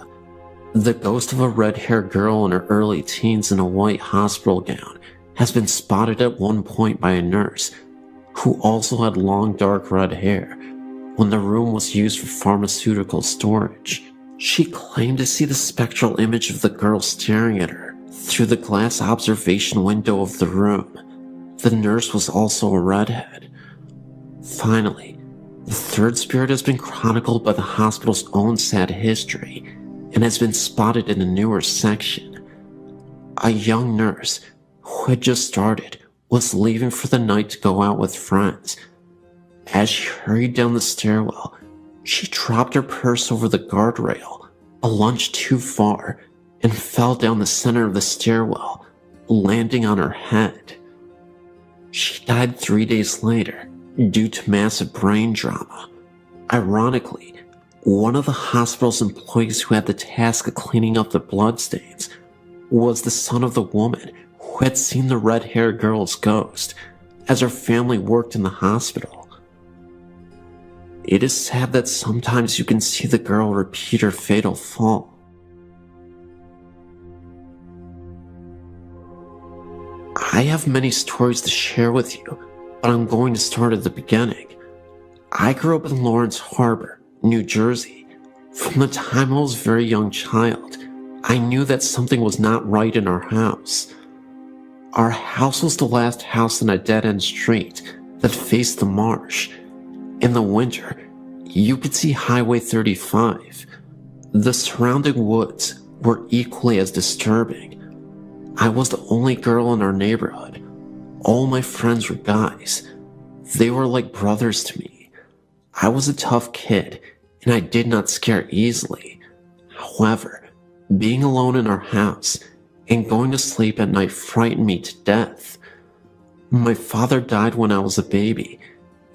the ghost of a red-haired girl in her early teens in a white hospital gown has been spotted at one point by a nurse who also had long dark red hair when the room was used for pharmaceutical storage. She claimed to see the spectral image of the girl staring at her through the glass observation window of the room. The nurse was also a redhead. Finally, the third spirit has been chronicled by the hospital's own sad history and has been spotted in a newer section. A young nurse who had just started was leaving for the night to go out with friends. As she hurried down the stairwell, she dropped her purse over the guardrail, a lunge too far, and fell down the center of the stairwell, landing on her head. She died 3 days later due to massive brain trauma. Ironically, one of the hospital's employees who had the task of cleaning up the bloodstains was the son of the woman who had seen the red-haired girl's ghost as her family worked in the hospital. It is sad that sometimes you can see the girl repeat her fatal fall. I have many stories to share with you, but I'm going to start at the beginning. I grew up in Lawrence Harbor, New Jersey. From the time I was a very young child, I knew that something was not right in our house. Our house was the last house in a dead-end street that faced the marsh. In the winter, you could see Highway 35. The surrounding woods were equally as disturbing. I was the only girl in our neighborhood. All my friends were guys. They were like brothers to me. I was a tough kid, and I did not scare easily. However, being alone in our house and going to sleep at night frightened me to death. My father died when I was a baby,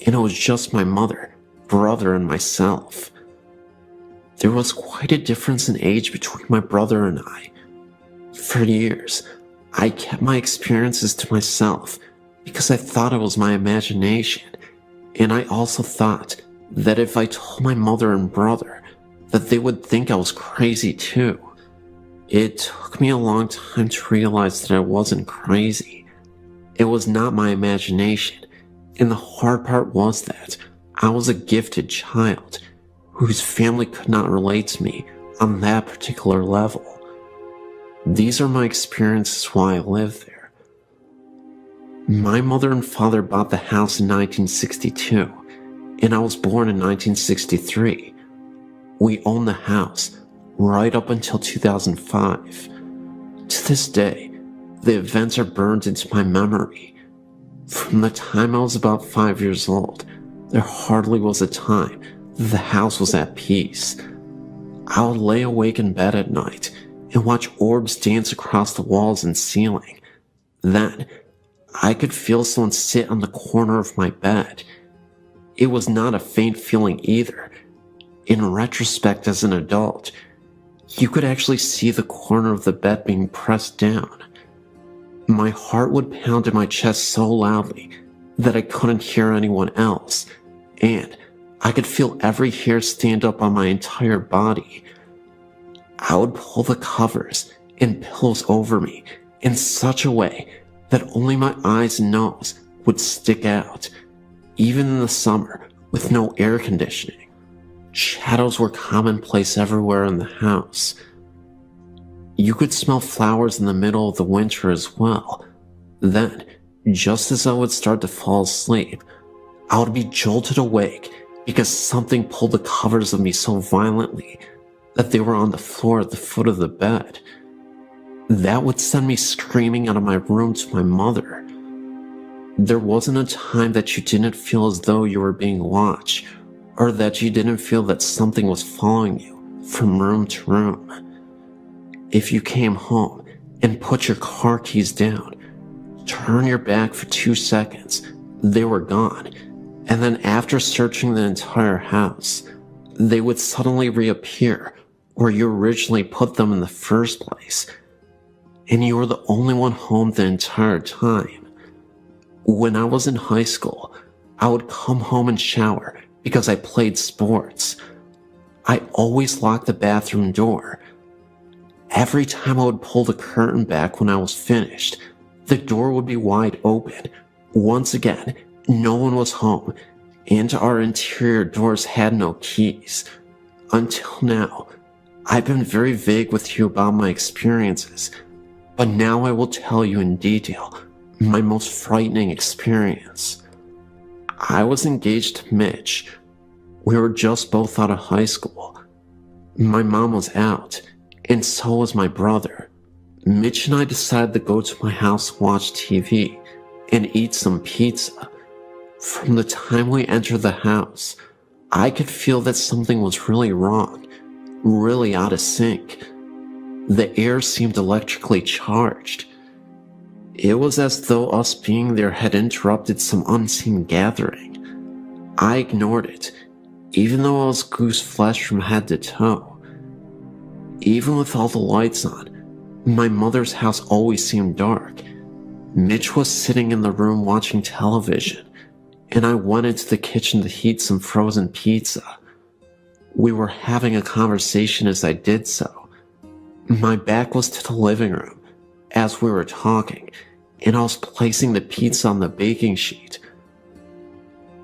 and it was just my mother, brother, and myself. There was quite a difference in age between my brother and I. For years, I kept my experiences to myself because I thought it was my imagination, and I also thought that if I told my mother and brother, that they would think I was crazy too. It took me a long time to realize that I wasn't crazy. It was not my imagination, and the hard part was that I was a gifted child whose family could not relate to me on that particular level. These are my experiences while I lived there. My mother and father bought the house in 1962, and I was born in 1963. We owned the house right up until 2005. To this day, the events are burned into my memory. From the time I was about 5 years old, there hardly was a time that the house was at peace. I would lay awake in bed at night and watch orbs dance across the walls and ceiling. Then, I could feel someone sit on the corner of my bed. It was not a faint feeling either. In retrospect, as an adult, you could actually see the corner of the bed being pressed down. My heart would pound in my chest so loudly that I couldn't hear anyone else, and I could feel every hair stand up on my entire body. I would pull the covers and pillows over me in such a way that only my eyes and nose would stick out, even in the summer with no air conditioning. Shadows were commonplace everywhere in the house. You could smell flowers in the middle of the winter as well. Then, just as I would start to fall asleep, I would be jolted awake because something pulled the covers of me so violently that they were on the floor at the foot of the bed. That would send me screaming out of my room to my mother. There wasn't a time that you didn't feel as though you were being watched, or that you didn't feel that something was following you from room to room. If you came home and put your car keys down, turn your back for 2 seconds, they were gone, and then after searching the entire house, they would suddenly reappear where you originally put them in the first place, and you were the only one home the entire time. When I was in high school, I would come home and shower because I played sports. I always locked the bathroom door. Every time I would pull the curtain back when I was finished, the door would be wide open. Once again, no one was home, and our interior doors had no keys. Until now, I've been very vague with you about my experiences, but now I will tell you in detail my most frightening experience. I was engaged to Mitch. We were just both out of high school. My mom was out, and so was my brother. Mitch and I decided to go to my house, watch TV, and eat some pizza. From the time we entered the house, I could feel that something was really wrong, really out of sync. The air seemed electrically charged. It was as though us being there had interrupted some unseen gathering. I ignored it, even though I was goose flesh from head to toe. Even with all the lights on, my mother's house always seemed dark. Mitch was sitting in the room watching television, and I went into the kitchen to heat some frozen pizza. We were having a conversation as I did so. My back was to the living room as we were talking, and I was placing the pizza on the baking sheet.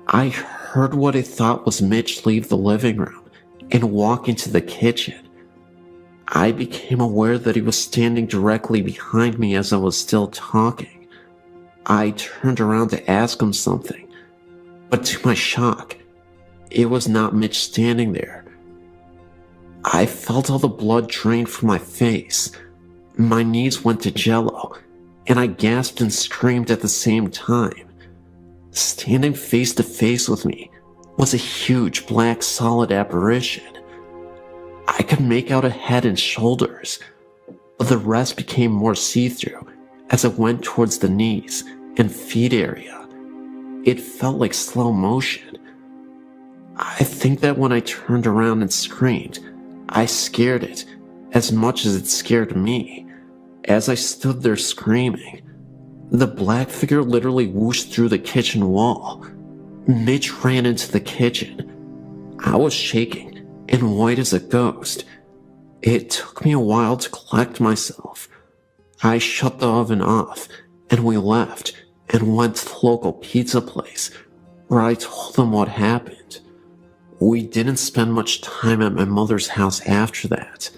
I heard what I thought was Mitch leave the living room and walk into the kitchen. I became aware that he was standing directly behind me as I was still talking. I turned around to ask him something, but to my shock, it was not Mitch standing there. I felt all the blood drain from my face. My knees went to jello, and I gasped and screamed at the same time. Standing face to face with me was a huge black solid apparition. I could make out a head and shoulders, but the rest became more see-through as it went towards the knees and feet area. It felt like slow motion. I think that when I turned around and screamed, I scared it as much as it scared me. As I stood there screaming, the black figure literally whooshed through the kitchen wall. Mitch ran into the kitchen. I was shaking and white as a ghost. It took me a while to collect myself. I shut the oven off, and we left and went to the local pizza place, where I told them what happened. We didn't spend much time at my mother's house after that.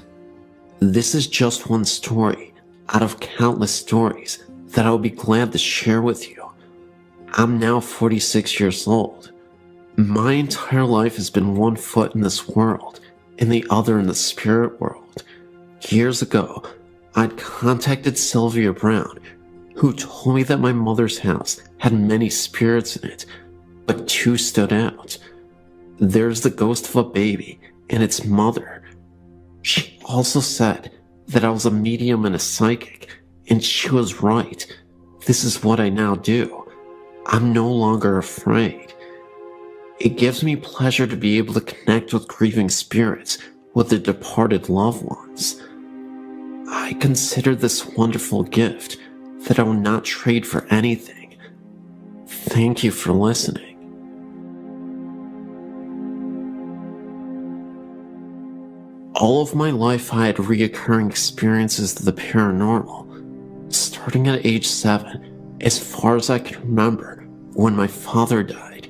This is just one story out of countless stories that I would be glad to share with you. I'm now 46 years old. My entire life has been one foot in this world and the other in the spirit world. Years ago, I'd contacted Sylvia Brown, who told me that my mother's house had many spirits in it, but two stood out. There's the ghost of a baby and its mother. She also said that I was a medium and a psychic, and she was right. This is what I now do. I'm no longer afraid. It gives me pleasure to be able to connect with grieving spirits, with their departed loved ones. I consider this wonderful gift that I will not trade for anything. Thank you for listening. All of my life I had reoccurring experiences of the paranormal, starting at age 7, as far as I can remember, when my father died.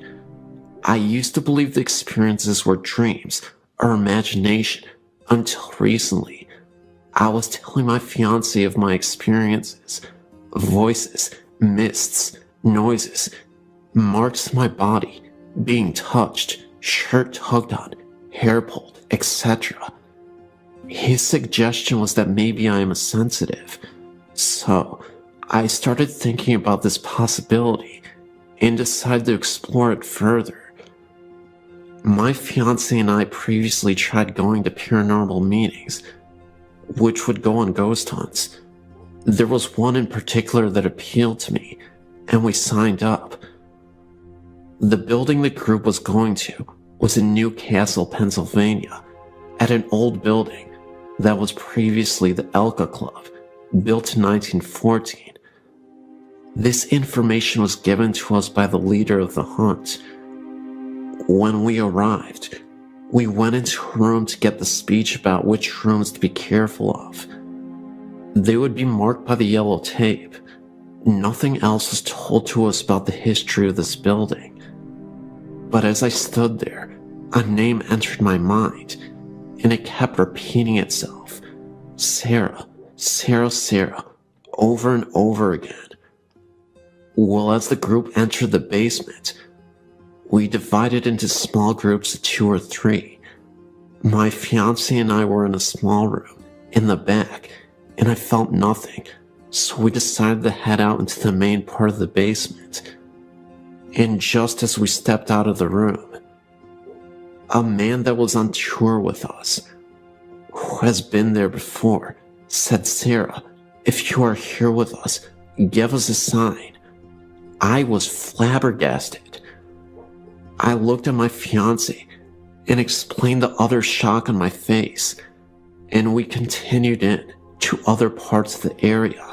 I used to believe the experiences were dreams or imagination until recently. I was telling my fiancé of my experiences, voices, mists, noises, marks on my body, being touched, shirt tugged on, hair pulled, etc. His suggestion was that maybe I am a sensitive. So, I started thinking about this possibility and decided to explore it further. My fiancé and I previously tried going to paranormal meetings, which would go on ghost hunts. There was one in particular that appealed to me, and we signed up. The building the group was going to was in Newcastle, Pennsylvania, at an old building that was previously the Elka Club, built in 1914. This information was given to us by the leader of the hunt. When we arrived, we went into a room to get the speech about which rooms to be careful of. They would be marked by the yellow tape. Nothing else was told to us about the history of this building. But as I stood there, a name entered my mind, and it kept repeating itself. Sarah, Sarah, Sarah, over and over again. Well, as the group entered the basement, We divided into small groups of 2 or 3. My fiancé and I were in a small room in the back, and I felt nothing, so we decided to head out into the main part of the basement. And just as we stepped out of the room, a man that was on tour with us, who has been there before, said, "Sarah, if you are here with us, give us a sign." I was flabbergasted. I looked at my fiancé and explained the utter shock on my face, and we continued in to other parts of the area.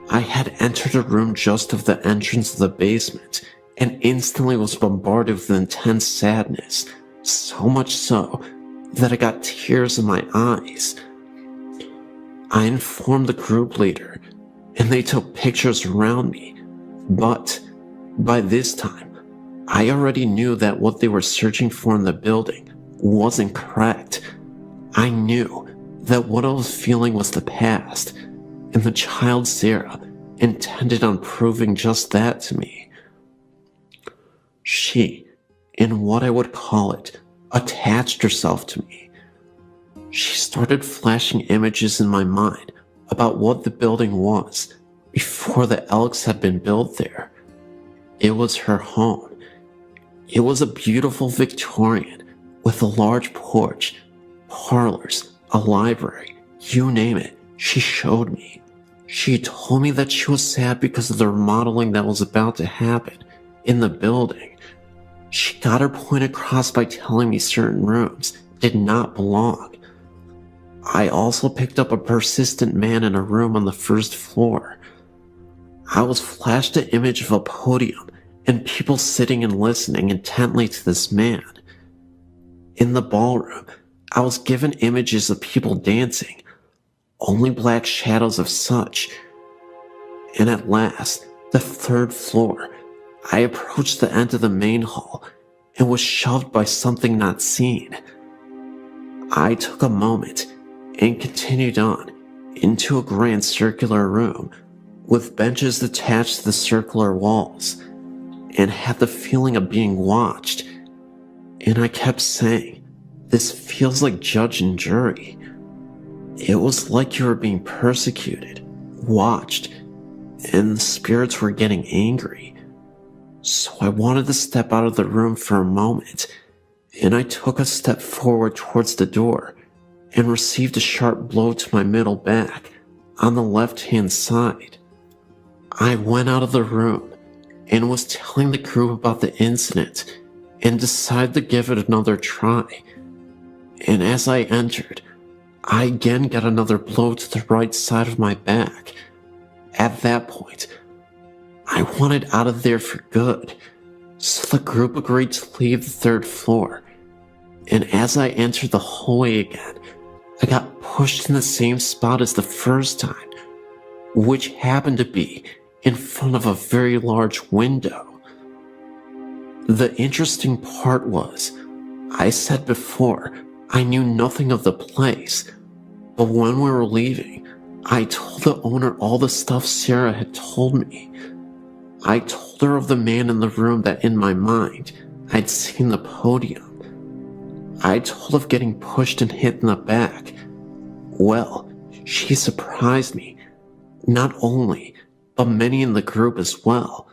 I had entered a room just of the entrance of the basement and instantly was bombarded with intense sadness, so much so that I got tears in my eyes. I informed the group leader, and they took pictures around me, but by this time, I already knew that what they were searching for in the building wasn't correct. I knew that what I was feeling was the past, and the child Sarah intended on proving just that to me. She, in what I would call it, attached herself to me. She started flashing images in my mind about what the building was before the Elks had been built there. It was her home. It was a beautiful Victorian with a large porch, parlors, a library, you name it, she showed me. She told me that she was sad because of the remodeling that was about to happen in the building. She got her point across by telling me certain rooms did not belong. I also picked up a persistent man in a room on the first floor. I was flashed an image of a podium and people sitting and listening intently to this man. In the ballroom, I was given images of people dancing, only black shadows of such. And at last, the third floor, I approached the end of the main hall and was shoved by something not seen. I took a moment and continued on into a grand circular room with benches attached to the circular walls, and had the feeling of being watched. And I kept saying, "This feels like judge and jury." It was like you were being persecuted, watched, and the spirits were getting angry. So I wanted to step out of the room for a moment, and I took a step forward towards the door and received a sharp blow to my middle back on the left-hand side. I went out of the room and was telling the group about the incident and decided to give it another try. And as I entered, I again got another blow to the right side of my back. At that point, I wanted out of there for good, so the group agreed to leave the third floor. And as I entered the hallway again, I got pushed in the same spot as the first time, which happened to be in front of a very large window. The interesting part was, I said before, I knew nothing of the place, but when we were leaving, I told the owner all the stuff Sarah had told me. I told her of the man in the room that in my mind, I'd seen the podium. I told of getting pushed and hit in the back. Well, she surprised me, not only, but many in the group as well.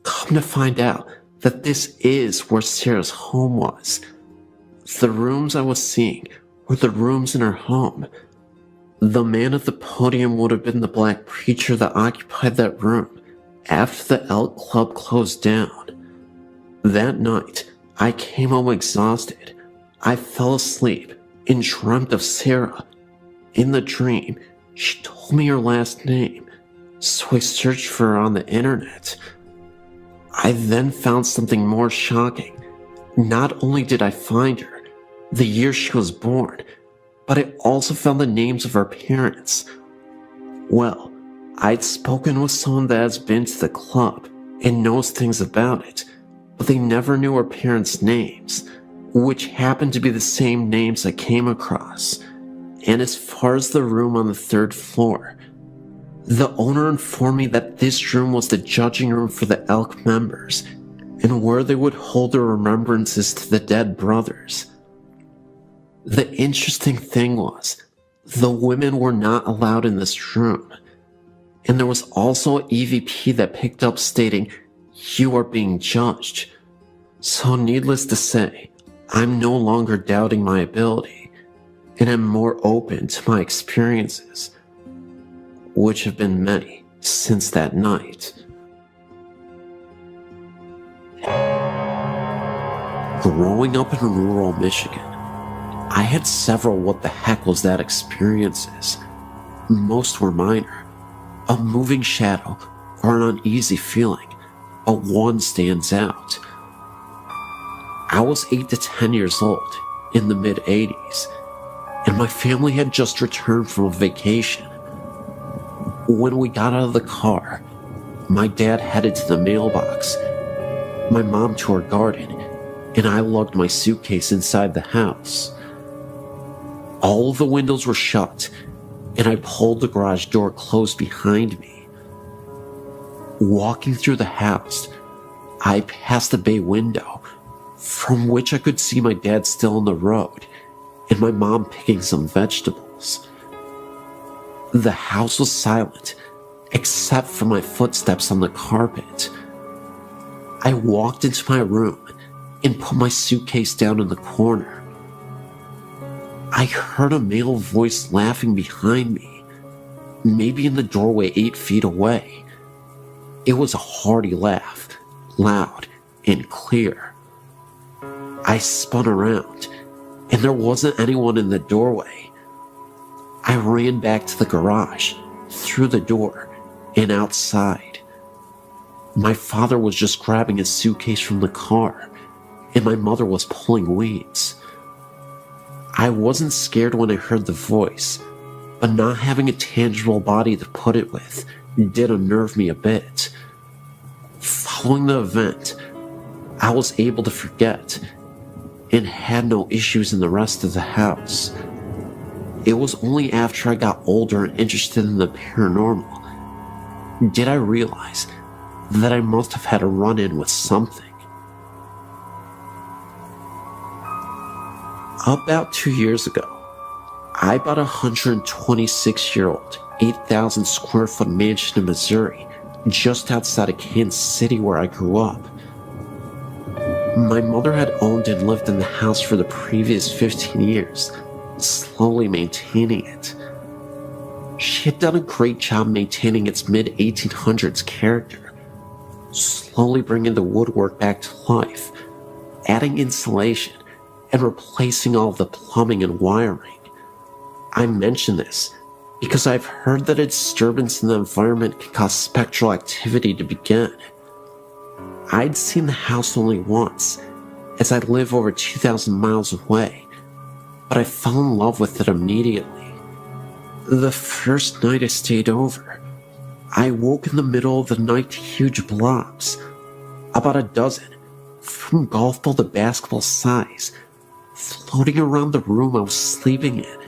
Come to find out that this is where Sarah's home was. The rooms I was seeing were the rooms in her home. The man at the podium would have been the black preacher that occupied that room after the Elk Club closed down. That night, I came home exhausted. I fell asleep and dreamt of Sarah. In the dream, she told me her last name, so I searched for her on the internet. I then found something more shocking. Not only did I find her, the year she was born, but I also found the names of her parents. Well, I'd spoken with someone that has been to the club and knows things about it, but they never knew her parents' names, which happened to be the same names I came across. And as far as the room on the third floor, the owner informed me that this room was the judging room for the Elk members, and where they would hold their remembrances to the dead brothers. The interesting thing was, the women were not allowed in this room, and there was also an EVP that picked up stating, "You are being judged." So needless to say, I'm no longer doubting my ability, and I'm more open to my experiences, which have been many since that night. Growing up in rural Michigan, I had several what the heck was that experiences. Most were minor, a moving shadow or an uneasy feeling, but one stands out. I was 8 to 10 years old in the mid-80s, and my family had just returned from a vacation. When we got out of the car, my dad headed to the mailbox, my mom to her garden, and I lugged my suitcase inside the house. All of the windows were shut, and I pulled the garage door closed behind me. Walking through the house, I passed the bay window, from which I could see my dad still on the road, and my mom picking some vegetables. The house was silent, except for my footsteps on the carpet. I walked into my room and put my suitcase down in the corner. I heard a male voice laughing behind me, maybe in the doorway 8 feet away. It was a hearty laugh, loud and clear. I spun around, and there wasn't anyone in the doorway. I ran back to the garage, through the door, and outside. My father was just grabbing his suitcase from the car, and my mother was pulling weeds. I wasn't scared when I heard the voice, but not having a tangible body to put it with did unnerve me a bit. Following the event, I was able to forget and had no issues in the rest of the house. It was only after I got older and interested in the paranormal did I realize that I must have had a run-in with something. About 2 years ago, I bought a 126-year-old, 8,000 square foot mansion in Missouri, just outside of Kansas City where I grew up. My mother had owned and lived in the house for the previous 15 years, slowly maintaining it. She had done a great job maintaining its mid-1800s character, slowly bringing the woodwork back to life, adding insulation, and replacing all of the plumbing and wiring. I mention this because I've heard that a disturbance in the environment can cause spectral activity to begin. I'd seen the house only once, as I live over 2,000 miles away, but I fell in love with it immediately. The first night I stayed over, I woke in the middle of the night to huge blobs, about a dozen, from golf ball to basketball size, floating around the room I was sleeping in.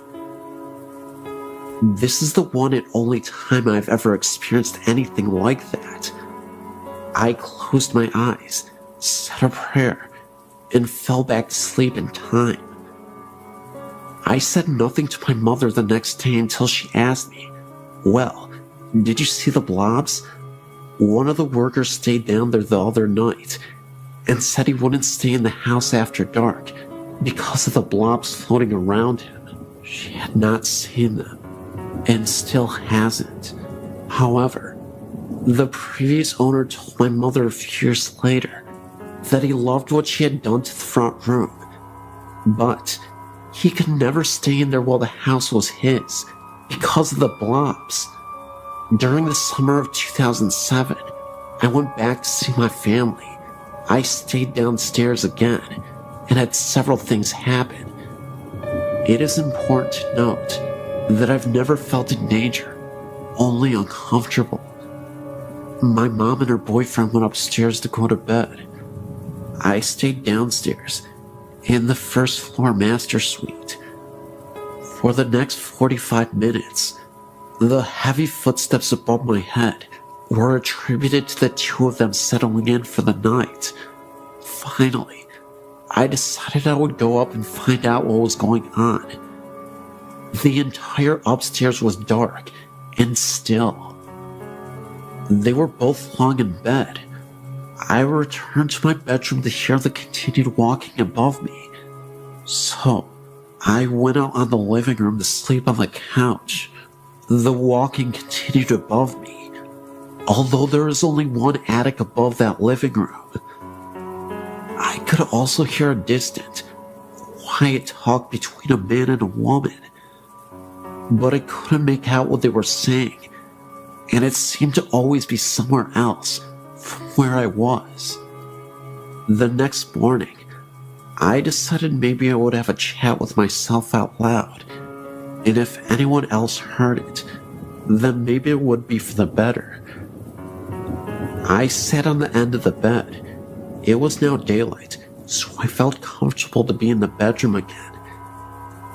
This is the one and only time I've ever experienced anything like that. I closed my eyes, said a prayer, and fell back to sleep in time. I said nothing to my mother the next day until she asked me, "Well, did you see the blobs?" One of the workers stayed down there the other night and said he wouldn't stay in the house after dark because of the blobs floating around him. She had not seen them, and still hasn't. However, the previous owner told my mother a few years later that he loved what she had done to the front room, but he could never stay in there while the house was his because of the blobs. During the summer of 2007, I went back to see my family. I stayed downstairs again and had several things happen. It is important to note that I've never felt in danger, only uncomfortable. My mom and her boyfriend went upstairs to go to bed. I stayed downstairs in the first floor master suite. For the next 45 minutes, the heavy footsteps above my head were attributed to the two of them settling in for the night. finally, I decided I would go up and find out what was going on. The entire upstairs was dark and still. They were both long in bed. I returned to my bedroom to hear the continued walking above me. So, I went out on the living room to sleep on the couch. The walking continued above me, although there is only one attic above that living room. I could also hear a distant, quiet talk between a man and a woman, but I couldn't make out what they were saying, and it seemed to always be somewhere else from where I was. The next morning, I decided maybe I would have a chat with myself out loud, and if anyone else heard it, then maybe it would be for the better. I sat on the end of the bed. It was now daylight, so I felt comfortable to be in the bedroom again,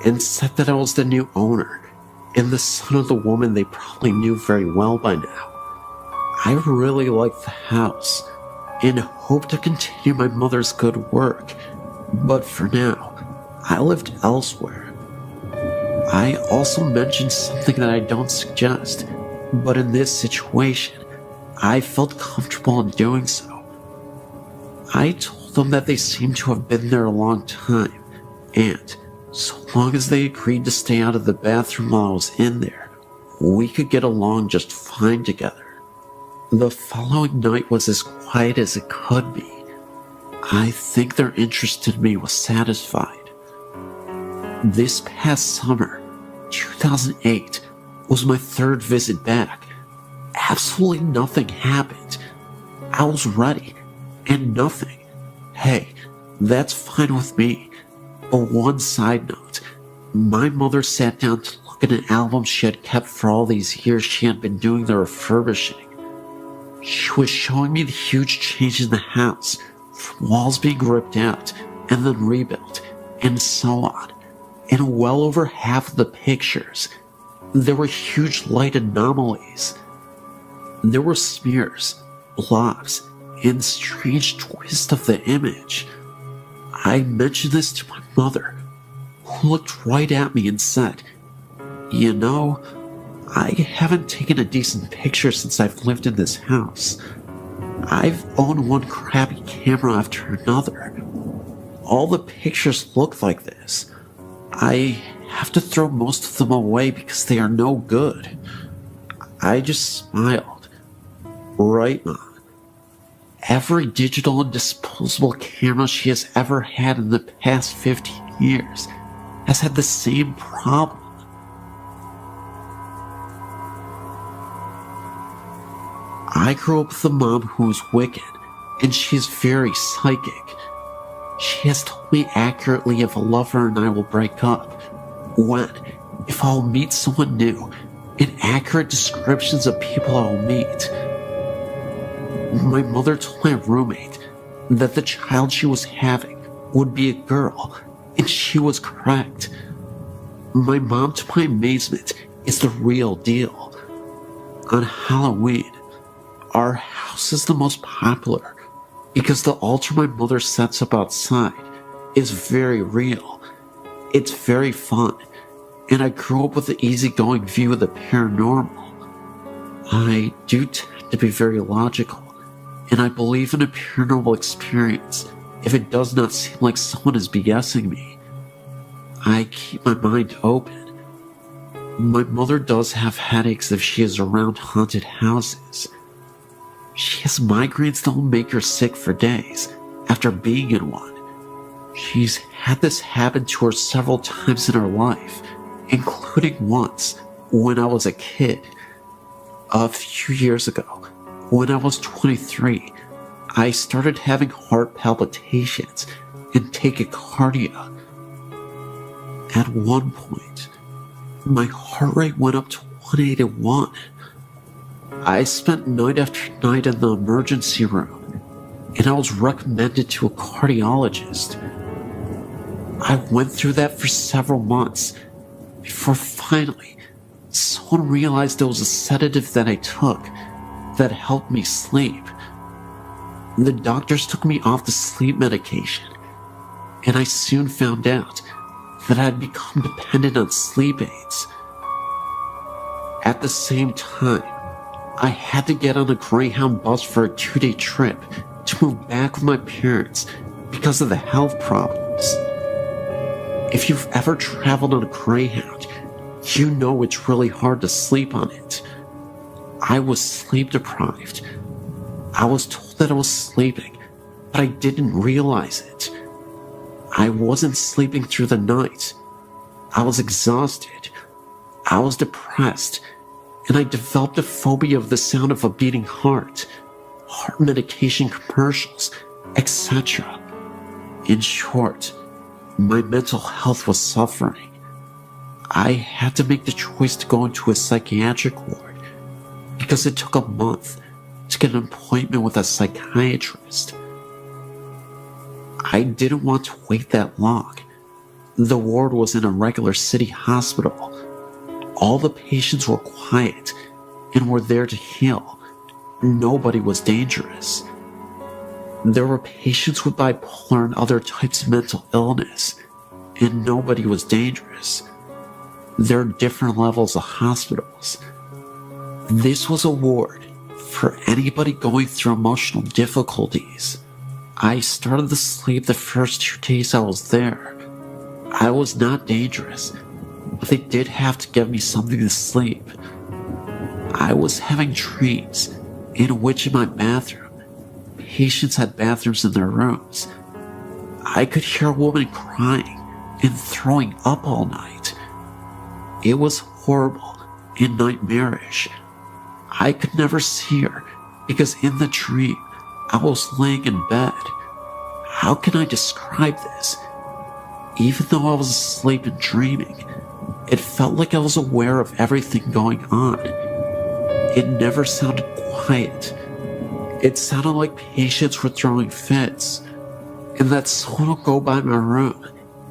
and said that I was the new owner, and the son of the woman they probably knew very well by now. I really liked the house, and hoped to continue my mother's good work, but for now, I lived elsewhere. I also mentioned something that I don't suggest, but in this situation, I felt comfortable in doing so. I told them that they seemed to have been there a long time, and so long as they agreed to stay out of the bathroom while I was in there, we could get along just fine together. The following night was as quiet as it could be. I think their interest in me was satisfied. This past summer, 2008, was my third visit back. Absolutely nothing happened. I was ready, and nothing. Hey, that's fine with me. But one side note, my mother sat down to look at an album she had kept for all these years she had been doing the refurbishing. She was showing me the huge change in the house, from walls being ripped out and then rebuilt, and so on. In well over half of the pictures, there were huge light anomalies. There were smears, blobs, and strange twists of the image. I mentioned this to my mother, who looked right at me and said, "You know, I haven't taken a decent picture since I've lived in this house. I've owned one crappy camera after another. All the pictures look like this. I have to throw most of them away because they are no good." I just smiled. Right, Mom. Every digital and disposable camera she has ever had in the past 15 years has had the same problem. I grew up with a mom who's wicked, and she's very psychic. She has told me accurately if a lover and I will break up, when, if I'll meet someone new, and accurate descriptions of people I'll meet. My mother told my roommate that the child she was having would be a girl, and she was correct. My mom, to my amazement, is the real deal. On Halloween, our house is the most popular because the altar my mother sets up outside is very real. It's very fun, and I grew up with the easygoing view of the paranormal. I do tend to be very logical, and I believe in a paranormal experience if it does not seem like someone is BSing me. I keep my mind open. My mother does have headaches if she is around haunted houses. She has migraines that will make her sick for days after being in one. She's had this happen to her several times in her life, including once when I was a kid. A few years ago, when I was 23, I started having heart palpitations and tachycardia. At one point, my heart rate went up to 181. I spent night after night in the emergency room, and I was recommended to a cardiologist. I went through that for several months before finally someone realized there was a sedative that I took that helped me sleep. The doctors took me off the sleep medication, and I soon found out that I had become dependent on sleep aids. At the same time, I had to get on a Greyhound bus for a 2-day trip to move back with my parents because of the health problems. If you've ever traveled on a Greyhound, you know it's really hard to sleep on it. I was sleep deprived. I was told that I was sleeping, but I didn't realize it. I wasn't sleeping through the night. I was exhausted. I was depressed, and I developed a phobia of the sound of a beating heart medication commercials, etc. In short, my mental health was suffering. I had to make the choice to go into a psychiatric ward because it took a month to get an appointment with a psychiatrist. I didn't want to wait that long. The ward was in a regular city hospital. All the patients were quiet and were there to heal. Nobody was dangerous. There were patients with bipolar and other types of mental illness, and nobody was dangerous. There are different levels of hospitals. This was a ward for anybody going through emotional difficulties. I started to sleep the first 2 days I was there. I was not dangerous, but they did have to give me something to sleep. I was having dreams in which in my bathroom, patients had bathrooms in their rooms. I could hear a woman crying and throwing up all night. It was horrible and nightmarish. I could never see her because in the dream, I was laying in bed. How can I describe this? Even though I was asleep and dreaming, it felt like I was aware of everything going on. It never sounded quiet. It sounded like patients were throwing fits, and that someone would go by my room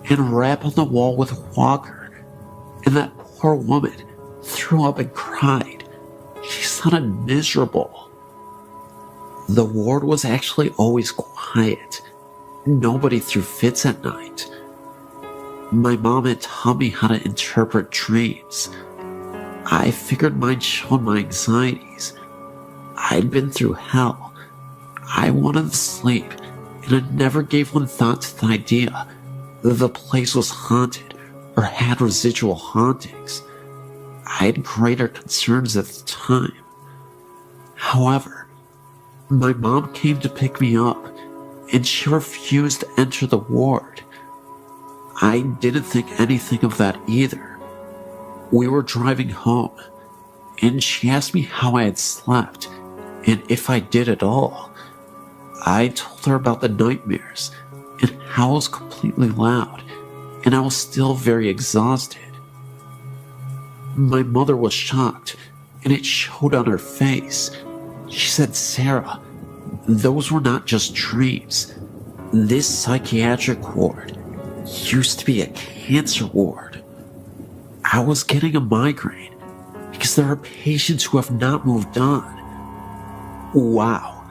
and rap on the wall with a walker, and that poor woman threw up and cried. She sounded miserable. The ward was actually always quiet. Nobody threw fits at night. My mom had taught me how to interpret dreams. I figured mine showed my anxieties. I'd been through hell. I wanted to sleep, and I never gave one thought to the idea that the place was haunted or had residual hauntings. I had greater concerns at the time. However, my mom came to pick me up, and she refused to enter the ward. I didn't think anything of that either. We were driving home, and she asked me how I had slept, and if I did at all. I told her about the nightmares, and how I was completely loud, and I was still very exhausted. My mother was shocked, and it showed on her face. She said, "Sarah, those were not just dreams. This psychiatric ward used to be a cancer ward." I was getting a migraine because there are patients who have not moved on. Wow,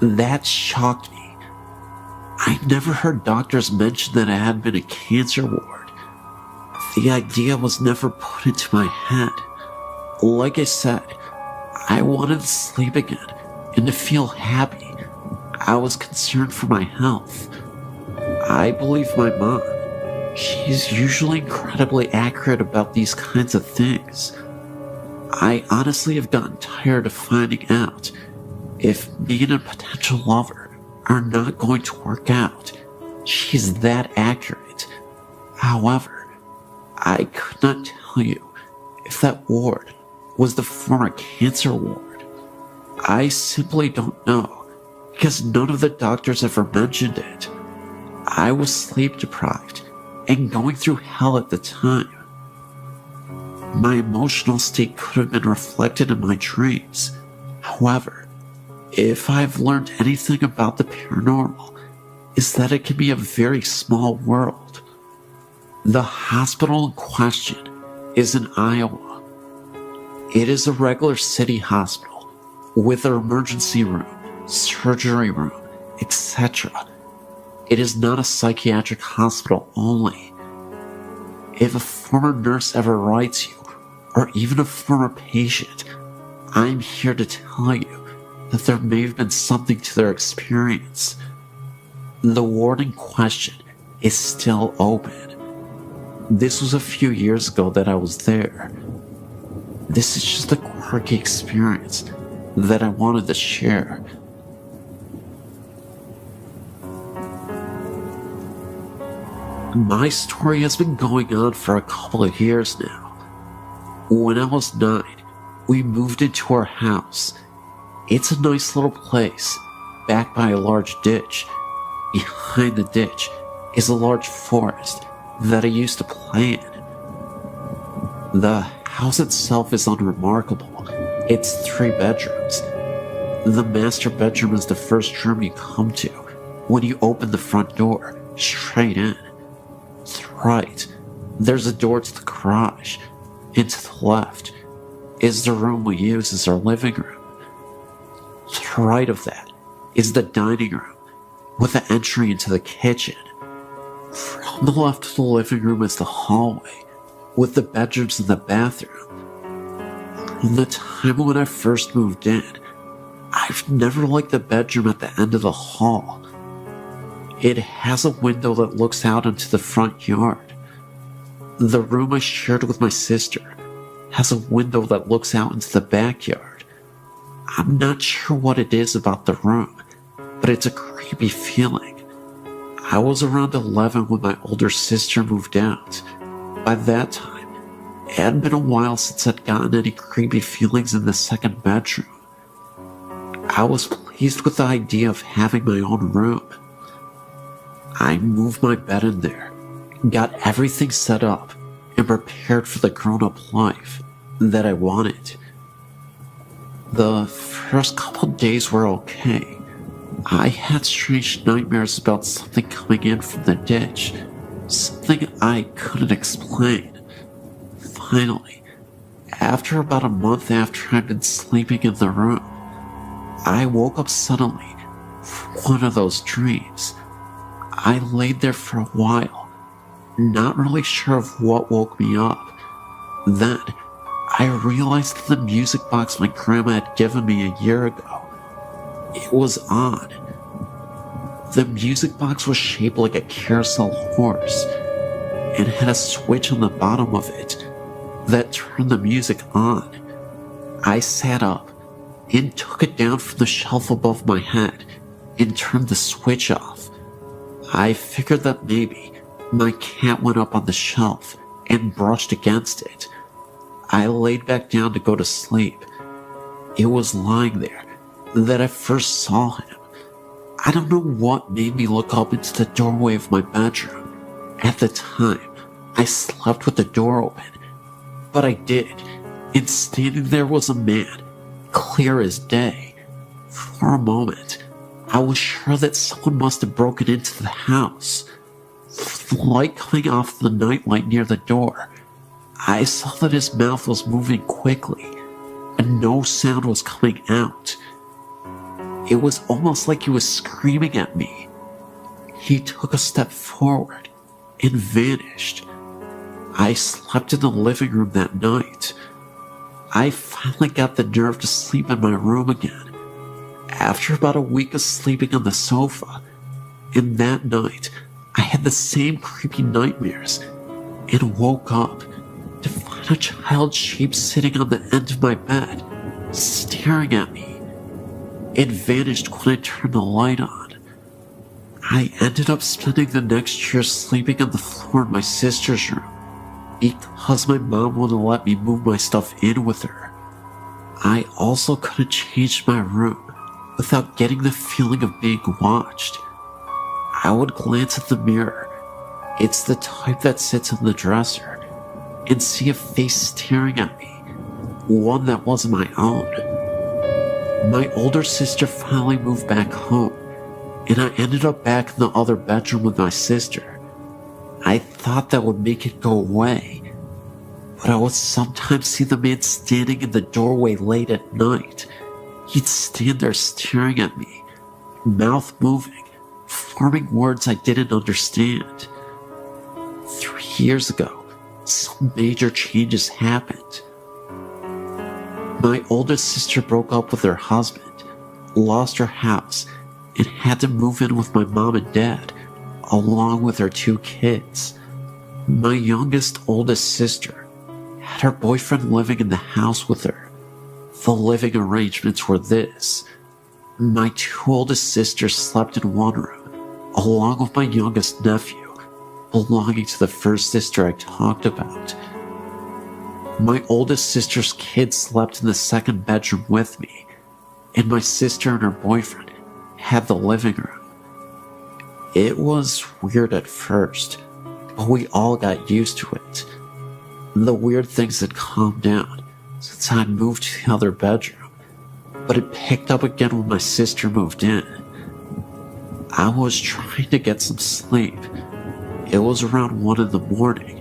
that shocked me. I never heard doctors mention that it had been a cancer ward. The idea was never put into my head. Like I said, I wanted to sleep again and to feel happy. I was concerned for my health. I believe my mom. She's usually incredibly accurate about these kinds of things. I honestly have gotten tired of finding out if me and a potential lover are not going to work out. She's that accurate. However, I could not tell you if that ward was the former cancer ward. I simply don't know because none of the doctors ever mentioned it. I was sleep deprived and going through hell at the time. My emotional state could have been reflected in my dreams. However, if I've learned anything about the paranormal, is that it can be a very small world. The hospital in question is in Iowa. It is a regular city hospital with an emergency room, surgery room, etc. It is not a psychiatric hospital only. If a former nurse ever writes you, or even a former patient, I'm here to tell you that there may have been something to their experience. The ward in question is still open. This was a few years ago that I was there. This is just a quirky experience that I wanted to share. My story has been going on for a couple of years now. When I was 9, we moved into our house. It's a nice little place, backed by a large ditch. Behind the ditch is a large forest that I used to play in. The house itself is unremarkable. It's 3 bedrooms. The master bedroom is the first room you come to when you open the front door, straight in. To the right, there's a door to the garage, and to the left is the room we use as our living room. To the right of that is the dining room, with an entry into the kitchen. From the left of the living room is the hallway, with the bedrooms and the bathroom. From the time when I first moved in, I've never liked the bedroom at the end of the hall. It has a window that looks out into the front yard. The room I shared with my sister has a window that looks out into the backyard. I'm not sure what it is about the room, but it's a creepy feeling. I was around 11 when my older sister moved out. By that time, it had been a while since I'd gotten any creepy feelings in the second bedroom. I was pleased with the idea of having my own room. I moved my bed in there, got everything set up, and prepared for the grown-up life that I wanted. The first couple days were okay. I had strange nightmares about something coming in from the ditch, something I couldn't explain. Finally, after about a month after I'd been sleeping in the room, I woke up suddenly from one of those dreams. I laid there for a while, not really sure of what woke me up. Then, I realized that the music box my grandma had given me a year ago, it was on. The music box was shaped like a carousel horse, and had a switch on the bottom of it that turned the music on. I sat up and took it down from the shelf above my head and turned the switch off. I figured that maybe my cat went up on the shelf and brushed against it. I laid back down to go to sleep. It was lying there that I first saw him. I don't know what made me look up into the doorway of my bedroom. At the time, I slept with the door open, but I did, and standing there was a man, clear as day. For a moment, I was sure that someone must have broken into the house. With the light coming off the nightlight near the door, I saw that his mouth was moving quickly, and no sound was coming out. It was almost like he was screaming at me. He took a step forward and vanished. I slept in the living room that night. I finally got the nerve to sleep in my room again, after about a week of sleeping on the sofa. And that night, I had the same creepy nightmares, and woke up to find a child shape sitting on the end of my bed, staring at me. It vanished when I turned the light on. I ended up spending the next year sleeping on the floor in my sister's room, because my mom wouldn't let me move my stuff in with her. I also couldn't change my room without getting the feeling of being watched. I would glance at the mirror, it's the type that sits on the dresser, and see a face staring at me, one that wasn't my own. My older sister finally moved back home, and I ended up back in the other bedroom with my sister. I thought that would make it go away, but I would sometimes see the man standing in the doorway late at night. He'd stand there staring at me, mouth moving, forming words I didn't understand. 3 years ago, some major changes happened. My oldest sister broke up with her husband, lost her house, and had to move in with my mom and dad, along with her 2 kids. My oldest sister had her boyfriend living in the house with her. The living arrangements were this. My 2 oldest sisters slept in one room, along with my youngest nephew, belonging to the first sister I talked about. My oldest sister's kids slept in the second bedroom with me, and my sister and her boyfriend had the living room. It was weird at first, but we all got used to it. The weird things had calmed down since I'd moved to the other bedroom, but it picked up again when my sister moved in. I was trying to get some sleep. It was around 1 in the morning,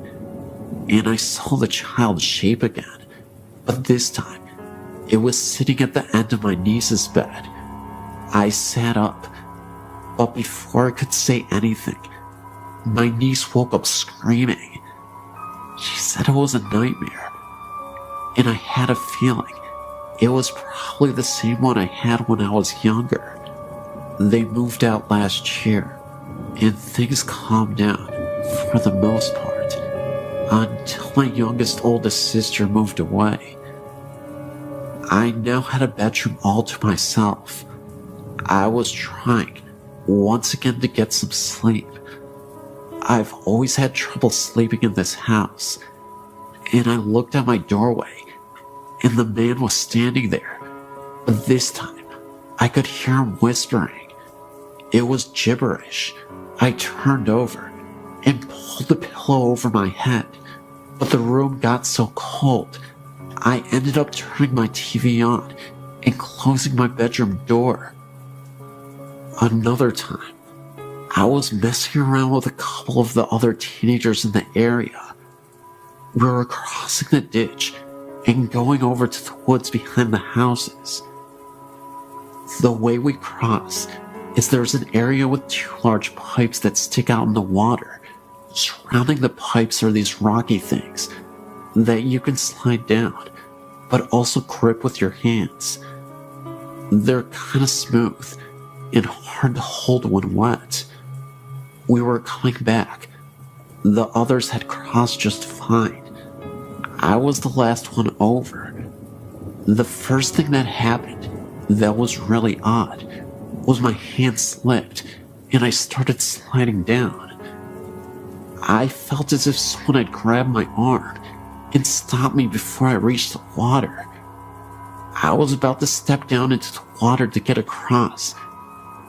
and I saw the child's shape again, but this time, it was sitting at the end of my niece's bed. I sat up, but before I could say anything, my niece woke up screaming. She said it was a nightmare, and I had a feeling it was probably the same one I had when I was younger. They moved out last year, and things calmed down for the most part, until my oldest sister moved away. I now had a bedroom all to myself. I was trying, once again, to get some sleep. I've always had trouble sleeping in this house, and I looked at my doorway, and the man was standing there, but this time, I could hear him whispering. It was gibberish. I turned over and pulled the pillow over my head, but the room got so cold, I ended up turning my TV on and closing my bedroom door. Another time, I was messing around with a couple of the other teenagers in the area. We were crossing the ditch and going over to the woods behind the houses. The way we cross is there's an area with 2 large pipes that stick out in the water. Surrounding the pipes are these rocky things that you can slide down, but also grip with your hands. They're kind of smooth and hard to hold when wet. We were coming back. The others had crossed just fine. I was the last one over. The first thing that happened that was really odd was my hand slipped and I started sliding down. I felt as if someone had grabbed my arm and stopped me before I reached the water. I was about to step down into the water to get across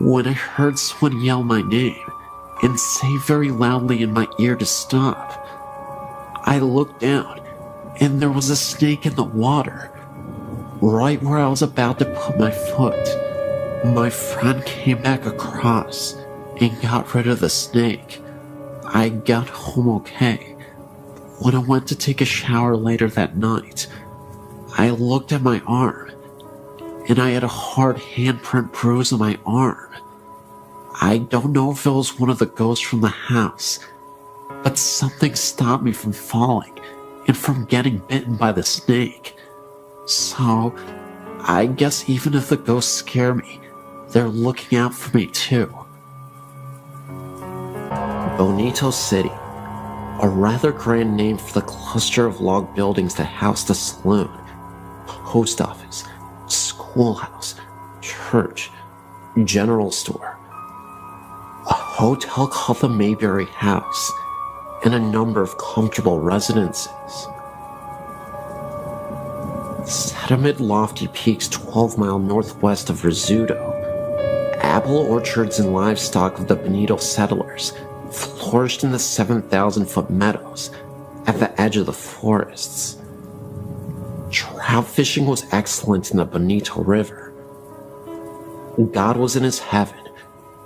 when I heard someone yell my name and say very loudly in my ear to stop. I looked down and there was a snake in the water, right where I was about to put my foot. My friend came back across and got rid of the snake. I got home okay. When I went to take a shower later that night, I looked at my arm, and I had a hard handprint bruise on my arm. I don't know if it was one of the ghosts from the house, but something stopped me from falling and from getting bitten by the snake. So, I guess even if the ghosts scare me, they're looking out for me too. Bonito City, a rather grand name for the cluster of log buildings that house the saloon, post office, schoolhouse, church, general store, a hotel called the Mayberry House, and a number of comfortable residences. Set amid lofty peaks 12-mile northwest of Rizzuto, apple orchards and livestock of the Bonito settlers flourished in the 7,000-foot meadows at the edge of the forests. Trout fishing was excellent in the Bonito River. God was in his heaven,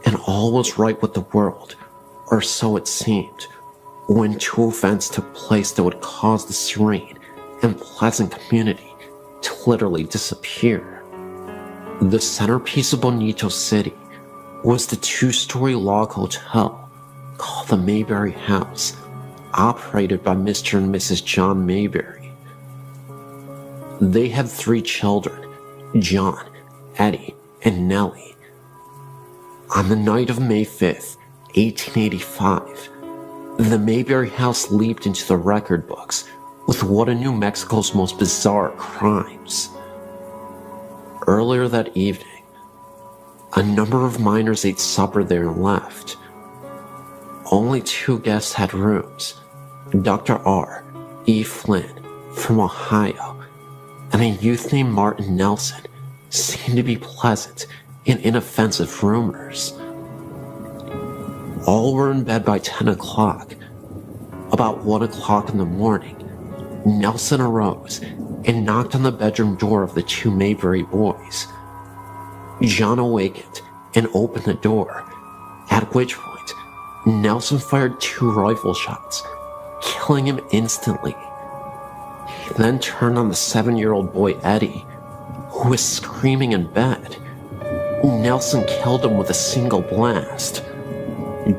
and all was right with the world, or so it seemed, when 2 events took place that would cause the serene and pleasant community to literally disappear. The centerpiece of Bonito City was the two-story log hotel called the Mayberry House, operated by Mr. and Mrs. John Mayberry. They had 3 children, John, Eddie, and Nellie. On the night of May 5th, 1885, the Mayberry House leaped into the record books with one of New Mexico's most bizarre crimes. Earlier that evening, a number of miners ate supper there and left. Only 2 guests had rooms, Dr. R. E. Flynn from Ohio and a youth named Martin Nelson seemed to be pleasant and inoffensive roomers. All were in bed by 10 o'clock. About 1 o'clock in the morning, Nelson arose and knocked on the bedroom door of the 2 Mayberry boys. John awakened and opened the door, at which point Nelson fired 2 rifle shots, killing him instantly. He then turned on the 7-year-old boy Eddie, who was screaming in bed. Nelson killed him with a single blast.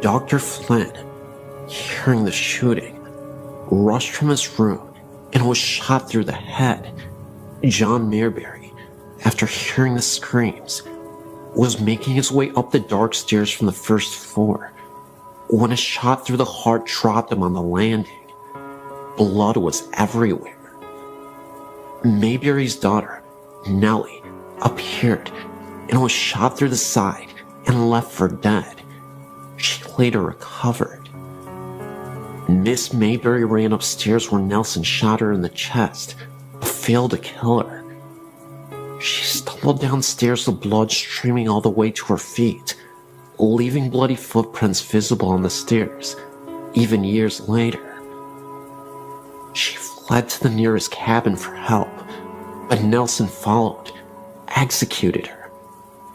Dr. Flynn, hearing the shooting, rushed from his room and was shot through the head. John Mayberry, after hearing the screams, was making his way up the dark stairs from the first floor when a shot through the heart dropped him on the landing. Blood was everywhere. Mayberry's daughter, Nellie, appeared and was shot through the side and left for dead. She later recovered. Miss Mayberry ran upstairs where Nelson shot her in the chest, but failed to kill her. She stumbled downstairs with blood streaming all the way to her feet, leaving bloody footprints visible on the stairs, even years later. She fled to the nearest cabin for help, but Nelson followed, executed her,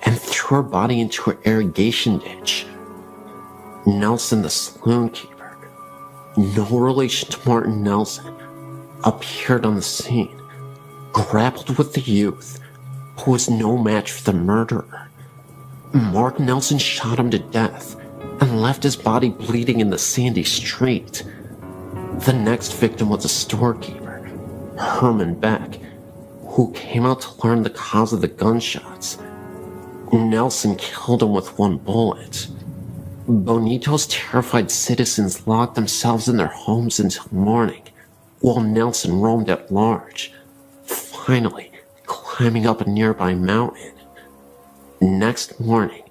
and threw her body into an irrigation ditch. Nelson, the saloon keeper, no relation to Martin Nelson, appeared on the scene, grappled with the youth, who was no match for the murderer. Mark Nelson shot him to death and left his body bleeding in the sandy street. The next victim was a storekeeper, Herman Beck, who came out to learn the cause of the gunshots. Nelson killed him with 1 bullet. Bonito's terrified citizens locked themselves in their homes until morning, while Nelson roamed at large, finally climbing up a nearby mountain. Next morning,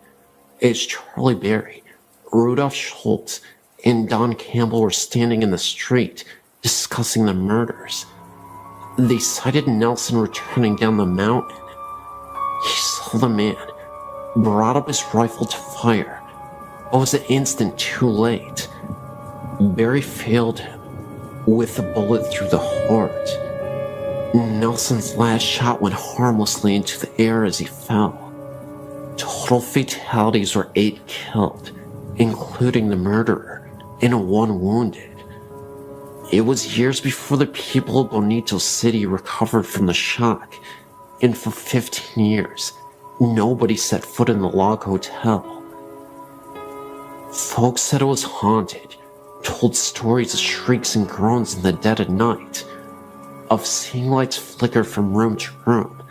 as Charlie Berry, Rudolph Schultz, and Don Campbell were standing in the street discussing the murders, they sighted Nelson returning down the mountain. He saw the man, brought up his rifle to fire, but was an instant too late. Berry failed him with a bullet through the heart. Nelson's last shot went harmlessly into the air as he fell. Total fatalities were 8 killed, including the murderer, and 1 wounded. It was years before the people of Bonito City recovered from the shock, and for 15 years, nobody set foot in the log hotel. Folks said it was haunted, told stories of shrieks and groans in the dead of night, of seeing lights flicker from room to room,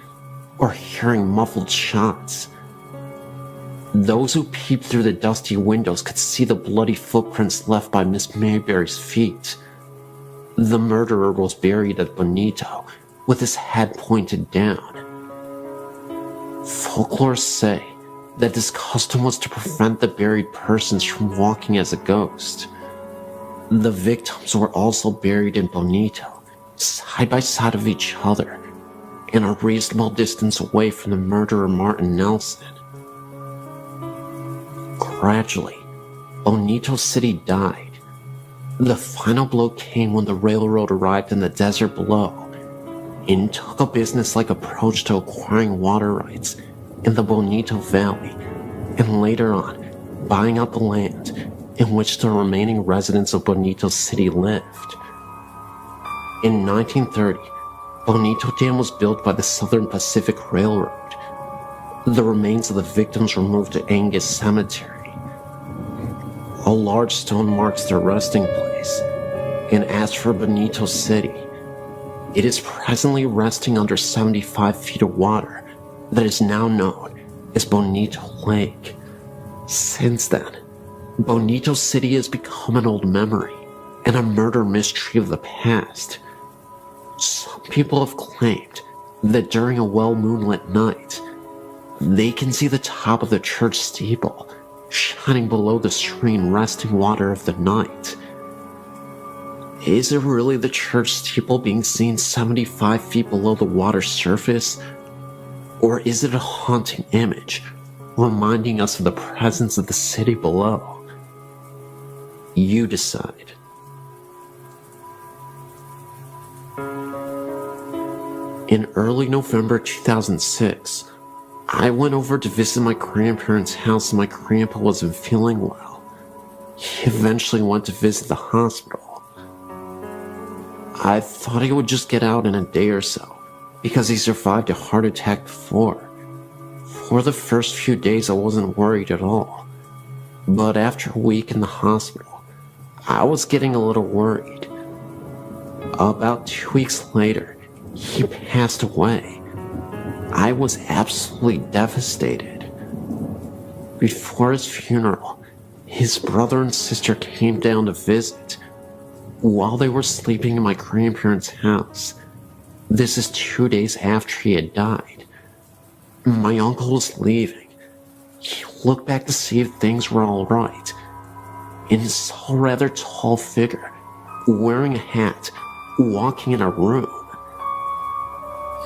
or hearing muffled shots. Those who peeped through the dusty windows could see the bloody footprints left by Miss Mayberry's feet. The murderer was buried at Bonito, with his head pointed down. Folklore say that this custom was to prevent the buried persons from walking as a ghost. The victims were also buried in Bonito, side by side of each other, and a reasonable distance away from the murderer Martin Nelson. Gradually, Bonito City died. The final blow came when the railroad arrived in the desert below and took a businesslike approach to acquiring water rights in the Bonito Valley, and later on, buying out the land in which the remaining residents of Bonito City lived. In 1930, Bonito Dam was built by the Southern Pacific Railroad. the remains of the victims were moved to Angus Cemetery. A large stone marks their resting place, and as for Bonito City, it is presently resting under 75 feet of water that is now known as Bonito Lake. Since then, Bonito City has become an old memory and a murder mystery of the past. Some people have claimed that during a well-moonlit night, they can see the top of the church steeple shining below the serene resting water of the night. Is it really the church steeple being seen 75 feet below the water's surface? Or is it a haunting image, reminding us of the presence of the city below? You decide. In early November 2006, I went over to visit my grandparents' house and my grandpa wasn't feeling well. He eventually went to visit the hospital. I thought he would just get out in a day or so, because he survived a heart attack before. For the first few days I wasn't worried at all, but after a week in the hospital, I was getting a little worried. About 2 weeks later, he passed away. I was absolutely devastated. Before his funeral, his brother and sister came down to visit. While they were sleeping in my grandparents' house, this is 2 days after he had died, my uncle was leaving. He looked back to see if things were all right, and saw a rather tall figure, wearing a hat, walking in our room.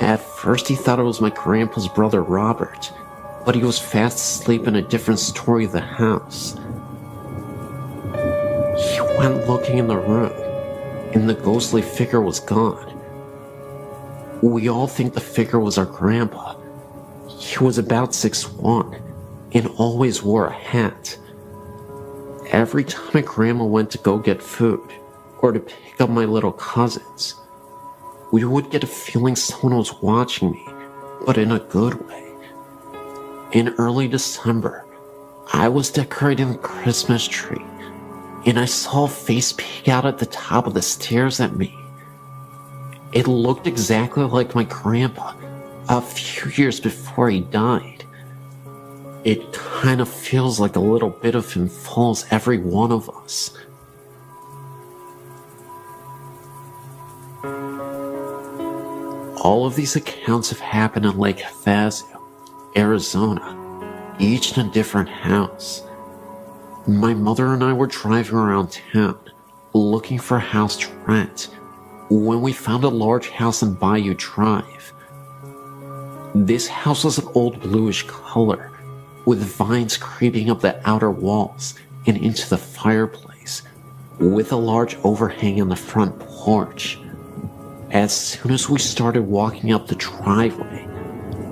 At first he thought it was my grandpa's brother Robert, but he was fast asleep in a different story of the house. He went looking in the room, and the ghostly figure was gone. We all think the figure was our grandpa. He was about 6'1", and always wore a hat. Every time my grandma went to go get food, or to pick up my little cousins, we would get a feeling someone was watching me, but in a good way. In early December, I was decorating the Christmas tree, and I saw a face peek out at the top of the stairs at me. It looked exactly like my grandpa a few years before he died. It kind of feels like a little bit of him follows every one of us. All of these accounts have happened in Lake Havasu, Arizona, each in a different house. My mother and I were driving around town, looking for a house to rent, when we found a large house on MYUU Drive. This house was an old bluish color, with vines creeping up the outer walls and into the fireplace, with a large overhang on the front porch. As soon as we started walking up the driveway,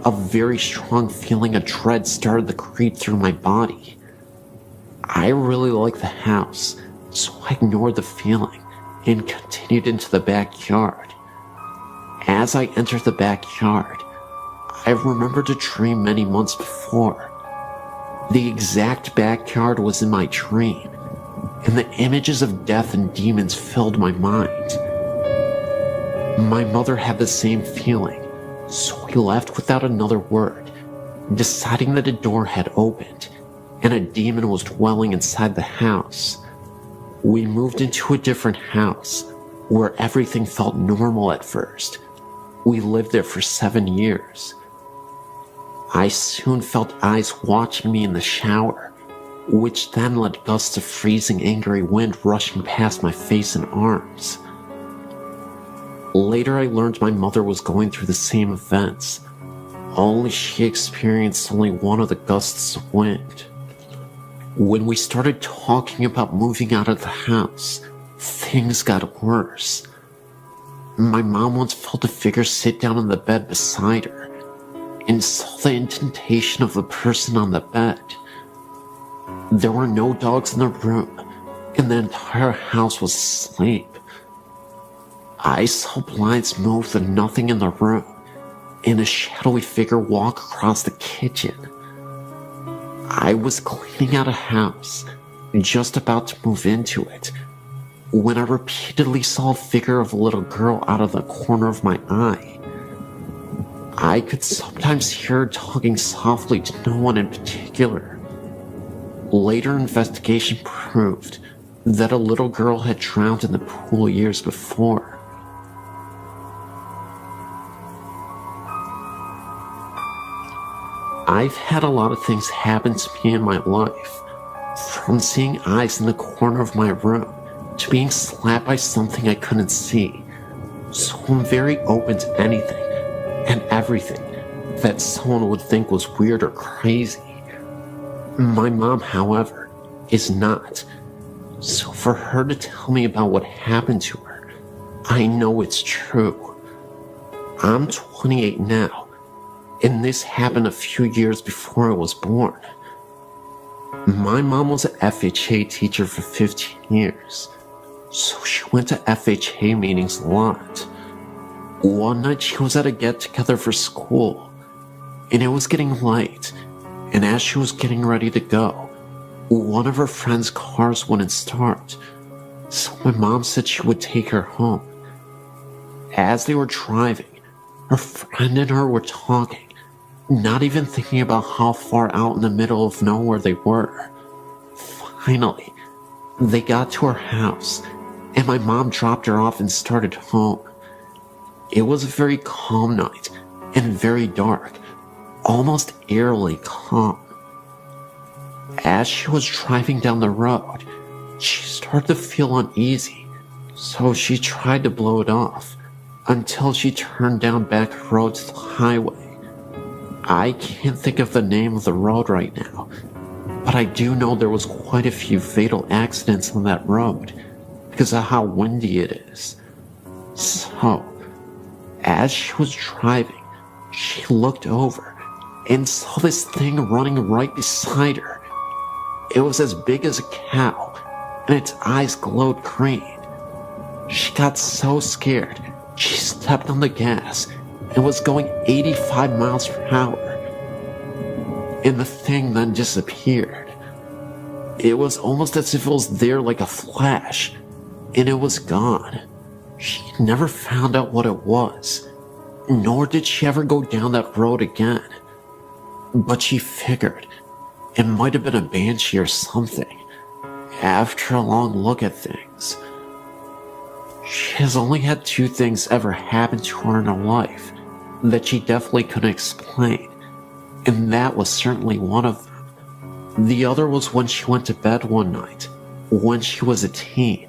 a very strong feeling of dread started to creep through my body. I really liked the house, so I ignored the feeling and continued into the backyard. As I entered the backyard, I remembered a dream many months before. The exact backyard was in my dream, and the images of death and demons filled my mind. My mother had the same feeling, so we left without another word, deciding that a door had opened and a demon was dwelling inside the house. We moved into a different house, where everything felt normal at first. We lived there for 7 years. I soon felt eyes watching me in the shower, which then led gusts of freezing angry wind rushing past my face and arms. Later I learned my mother was going through the same events, only she experienced only one of the gusts of wind. When we started talking about moving out of the house, things got worse. My mom once felt a figure sit down on the bed beside her, and saw the indentation of the person on the bed. There were no dogs in the room, and the entire house was asleep. I saw blinds move and nothing in the room, and a shadowy figure walk across the kitchen. I was cleaning out a house, just about to move into it, when I repeatedly saw a figure of a little girl out of the corner of my eye. I could sometimes hear her talking softly to no one in particular. Later investigation proved that a little girl had drowned in the pool years before. I've had a lot of things happen to me in my life, from seeing eyes in the corner of my room to being slapped by something I couldn't see. So I'm very open to anything and everything that someone would think was weird or crazy. My mom, however, is not. So for her to tell me about what happened to her, I know it's true. I'm 28 now, and this happened a few years before I was born. My mom was an FHA teacher for 15 years, so she went to FHA meetings a lot. One night she was at a get-together for school, and it was getting late, and as she was getting ready to go, one of her friend's cars wouldn't start, so my mom said she would take her home. As they were driving, her friend and her were talking, not even thinking about how far out in the middle of nowhere they were. Finally, they got to her house, and my mom dropped her off and started home. It was a very calm night, and very dark, almost eerily calm. As she was driving down the road, she started to feel uneasy, so she tried to blow it off, until she turned down back road to the highway. I can't think of the name of the road right now, but I do know there was quite a few fatal accidents on that road, because of how windy it is. So, as she was driving, she looked over and saw this thing running right beside her. It was as big as a cow, and its eyes glowed green. She got so scared, she stepped on the gas and was going 85 miles per hour. And the thing then disappeared. It was almost as if it was there like a flash, and it was gone. She never found out what it was, nor did she ever go down that road again. But she figured it might have been a banshee or something, after a long look at things. She has only had 2 things ever happen to her in her life that she definitely couldn't explain, and that was certainly one of them. The other was when she went to bed one night, when she was a teen.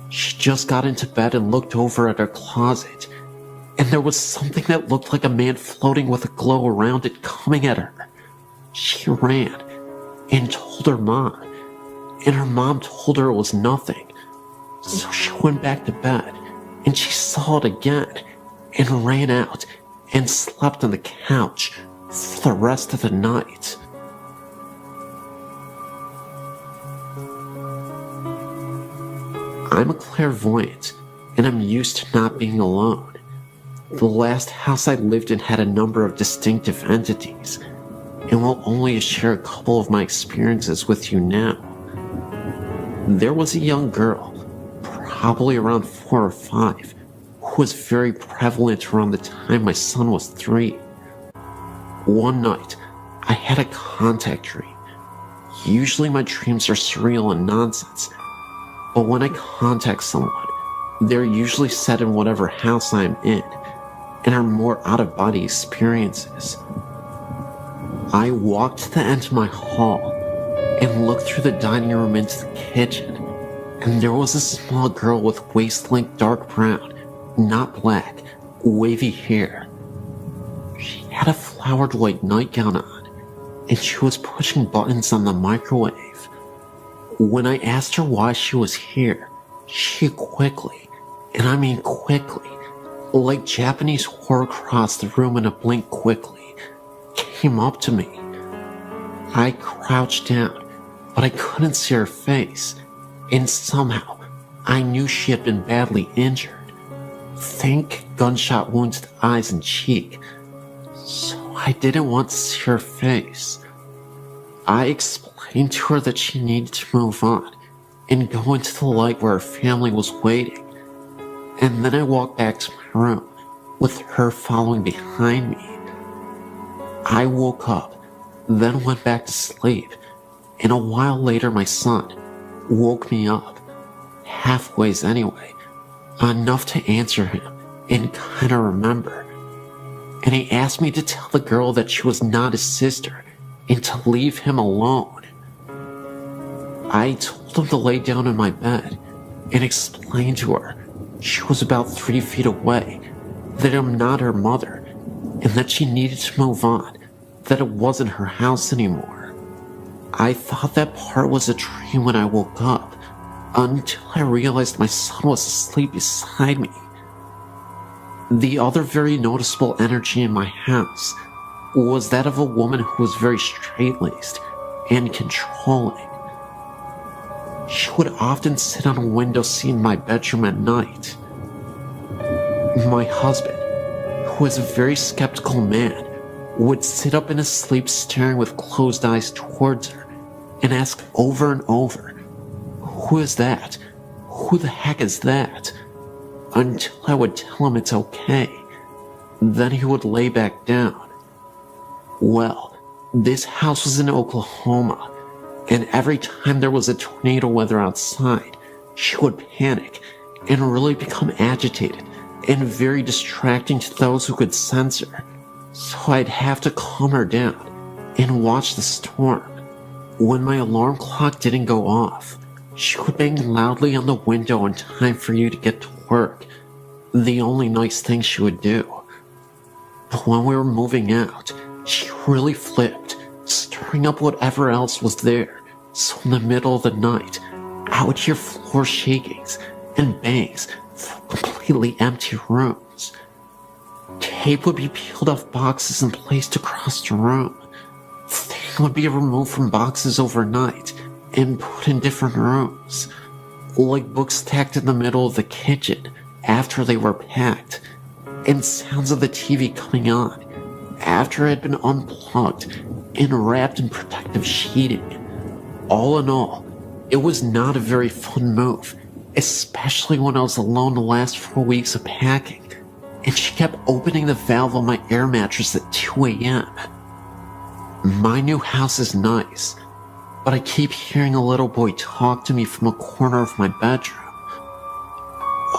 She just got into bed and looked over at her closet, and there was something that looked like a man floating with a glow around it coming at her. She ran and told her mom, and her mom told her it was nothing. So she went back to bed, and she saw it again, and ran out and slept on the couch for the rest of the night. I'm a clairvoyant, and I'm used to not being alone. The last house I lived in had a number of distinctive entities, and will only share a couple of my experiences with you now. There was a young girl, probably around 4 or 5, who was very prevalent around the time my son was 3. One night, I had a contact dream. Usually my dreams are surreal and nonsense, but when I contact someone, they're usually set in whatever house I'm in, and are more out-of-body experiences. I walked to the end of my hall and looked through the dining room into the kitchen, and there was a small girl with waist-length dark brown, not black, wavy hair. She had a flowered white nightgown on, and she was pushing buttons on the microwave. When I asked her why she was here, she quickly, and I mean quickly, like Japanese horror across the room in a blink quickly, came up to me. I crouched down, but I couldn't see her face, and somehow I knew she had been badly injured. Think gunshot wounds to eyes and cheek, so I didn't want to see her face. I explained to her that she needed to move on and go into the light where her family was waiting, and then I walked back to my room with her following behind me. I woke up, then went back to sleep, and a while later my son woke me up, halfways anyway, enough to answer him and kinda remember. And he asked me to tell the girl that she was not his sister and to leave him alone. I told him to lay down in my bed and explained to her she was about 3 feet away, that I'm not her mother, and that she needed to move on, that it wasn't her house anymore. I thought that part was a dream when I woke up, until I realized my son was asleep beside me. The other very noticeable energy in my house was that of a woman who was very straight-laced and controlling. She would often sit on a window seat in my bedroom at night. My husband, who is a very skeptical man, would sit up in his sleep staring with closed eyes towards her and ask over and over, "Who is that? Who the heck is that?" Until I would tell him it's okay. Then he would lay back down. Well, this house was in Oklahoma, and every time there was a tornado weather outside, she would panic and really become agitated and very distracting to those who could sense her. So I'd have to calm her down and watch the storm. When my alarm clock didn't go off, she would bang loudly on the window in time for you to get to work. The only nice thing she would do. But when we were moving out, she really flipped, stirring up whatever else was there. So in the middle of the night, I would hear floor shakings and bangs from completely empty rooms. Tape would be peeled off boxes and placed across the room. Things would be removed from boxes overnight and put in different rooms, like books stacked in the middle of the kitchen after they were packed, and sounds of the TV coming on after it had been unplugged and wrapped in protective sheeting. All in all, it was not a very fun move, especially when I was alone the last 4 weeks of packing, and she kept opening the valve on my air mattress at 2 a.m. My new house is nice, but I keep hearing a little boy talk to me from a corner of my bedroom.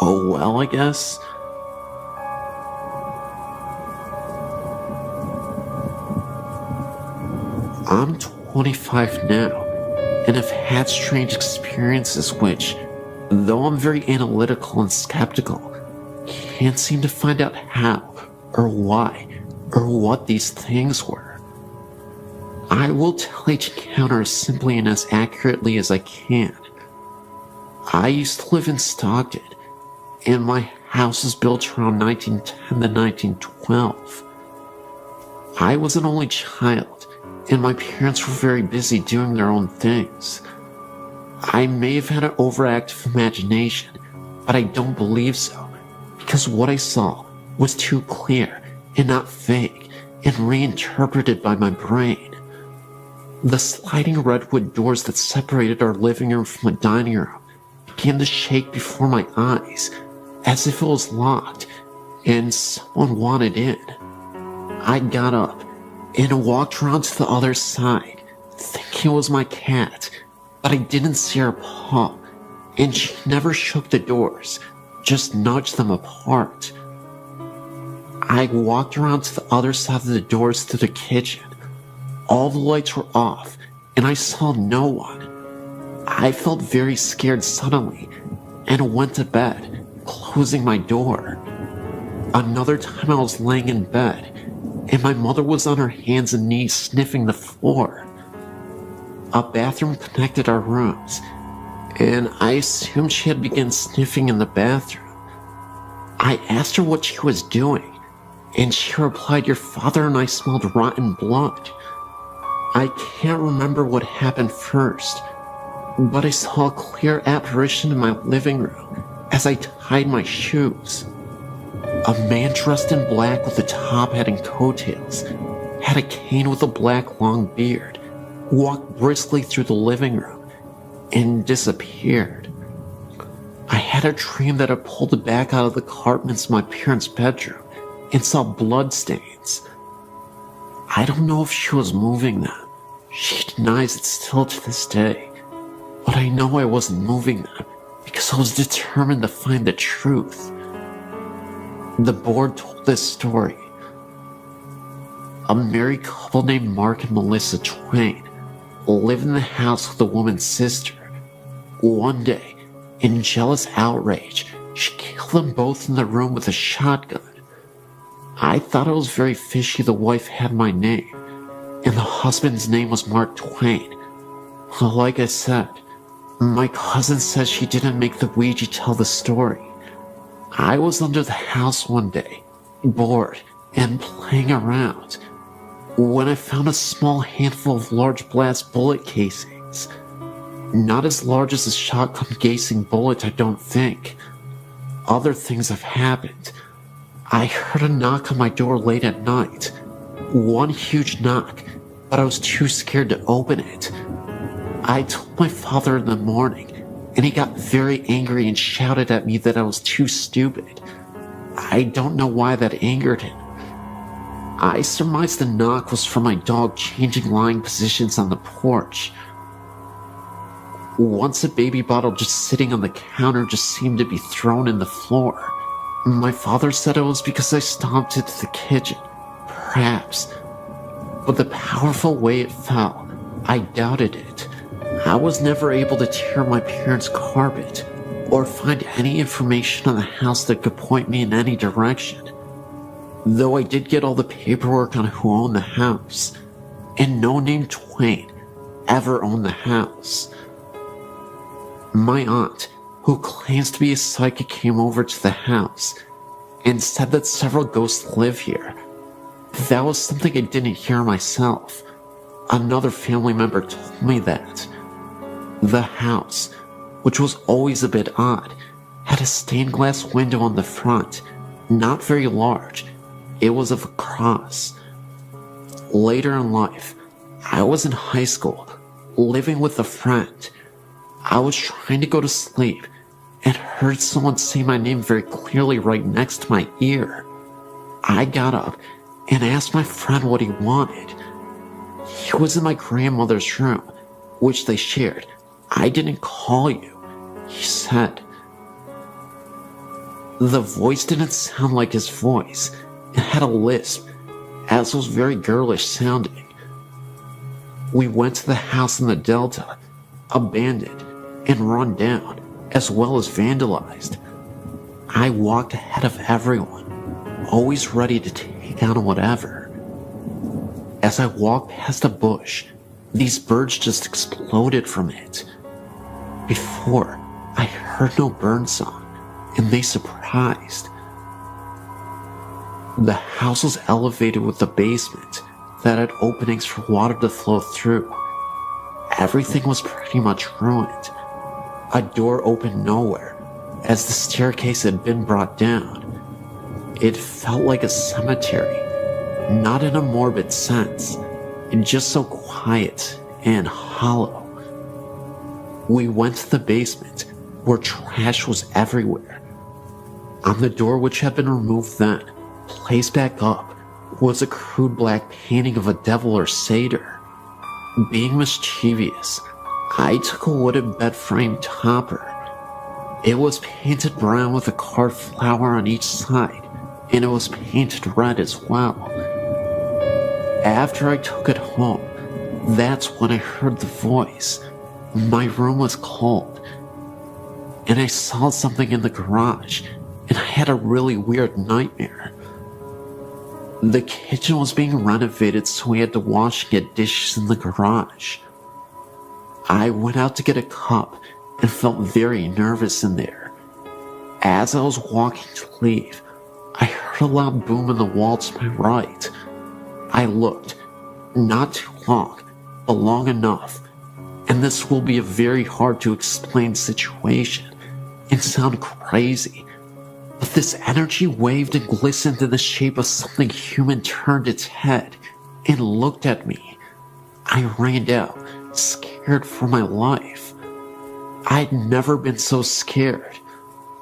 Oh well, I guess. I'm 25 now, and have had strange experiences which, though I'm very analytical and skeptical, can't seem to find out how, or why, or what these things were. I will tell each encounter as simply and as accurately as I can. I used to live in Stockton, and my house was built around 1910 to 1912. I was an only child, and my parents were very busy doing their own things. I may have had an overactive imagination, but I don't believe so, because what I saw was too clear and not vague and reinterpreted by my brain. The sliding redwood doors that separated our living room from the dining room began to shake before my eyes, as if it was locked and someone wanted in. I got up and walked around to the other side, thinking it was my cat, but I didn't see her paw, and she never shook the doors, just nudged them apart. I walked around to the other side of the doors to the kitchen. All the lights were off, and I saw no one. I felt very scared suddenly, and went to bed, closing my door. Another time I was laying in bed, and my mother was on her hands and knees sniffing the floor. A bathroom connected our rooms, and I assumed she had begun sniffing in the bathroom. I asked her what she was doing, and she replied, "Your father and I smelled rotten blood." I can't remember what happened first, but I saw a clear apparition in my living room as I tied my shoes. A man dressed in black with a top hat and coattails, had a cane with a black long beard, walked briskly through the living room, and disappeared. I had a dream that I pulled it back out of the carpets in my parents' bedroom and saw bloodstains. I don't know if she was moving them. She denies it still to this day. But I know I wasn't moving them because I was determined to find the truth. The board told this story. A married couple named Mark and Melissa Twain lived in the house with a woman's sister. One day, in jealous outrage, she killed them both in the room with a shotgun. I thought it was very fishy the wife had my name, and the husband's name was Mark Twain. Well, like I said, my cousin says she didn't make the Ouija tell the story. I was under the house one day, bored and playing around, when I found a small handful of large blast bullet casings. Not as large as a shotgun casing bullet, I don't think. Other things have happened. I heard a knock on my door late at night. One huge knock, but I was too scared to open it. I told my father in the morning, and he got very angry and shouted at me that I was too stupid. I don't know why that angered him. I surmised the knock was from my dog changing lying positions on the porch. Once a baby bottle just sitting on the counter just seemed to be thrown in the floor. My father said it was because I stomped into the kitchen. Perhaps. But the powerful way it fell, I doubted it. I was never able to tear my parents' carpet or find any information on the house that could point me in any direction. Though I did get all the paperwork on who owned the house, and no name Twain ever owned the house. My aunt, who claims to be a psychic, came over to the house and said that several ghosts live here. That was something I didn't hear myself. Another family member told me that. The house, which was always a bit odd, had a stained glass window on the front, not very large. It was of a cross. Later in life, I was in high school, living with a friend. I was trying to go to sleep and heard someone say my name very clearly right next to my ear. I got up and asked my friend what he wanted. He was in my grandmother's room, which they shared. I didn't call you, he said. The voice didn't sound like his voice. It had a lisp, as was very girlish sounding. We went to the house in the Delta, abandoned and run down, as well as vandalized. I walked ahead of everyone, always ready to take on whatever. As I walked past a bush, these birds just exploded from it. Before, I heard no bird song, and they surprised. The house was elevated with a basement that had openings for water to flow through. Everything was pretty much ruined. A door opened nowhere, as the staircase had been brought down. It felt like a cemetery, not in a morbid sense, just so quiet and hollow. We went to the basement, where trash was everywhere. On the door, which had been removed then, placed back up, was a crude black painting of a devil or satyr. Being mischievous, I took a wooden bed frame topper. It was painted brown with a carved flower on each side, and it was painted red as well. After I took it home, that's when I heard the voice. My room was cold, and I saw something in the garage, and I had a really weird nightmare. The kitchen was being renovated, so we had to wash and get dishes in the garage. I went out to get a cup and felt very nervous in there. As I was walking to leave, I heard a loud boom in the wall to my right. I looked, not too long, but long enough, and this will be a very hard to explain situation and sound crazy, But this energy waved and glistened in the shape of something human turned its head and looked at me. I ran out, scared for my life. I'd never been so scared.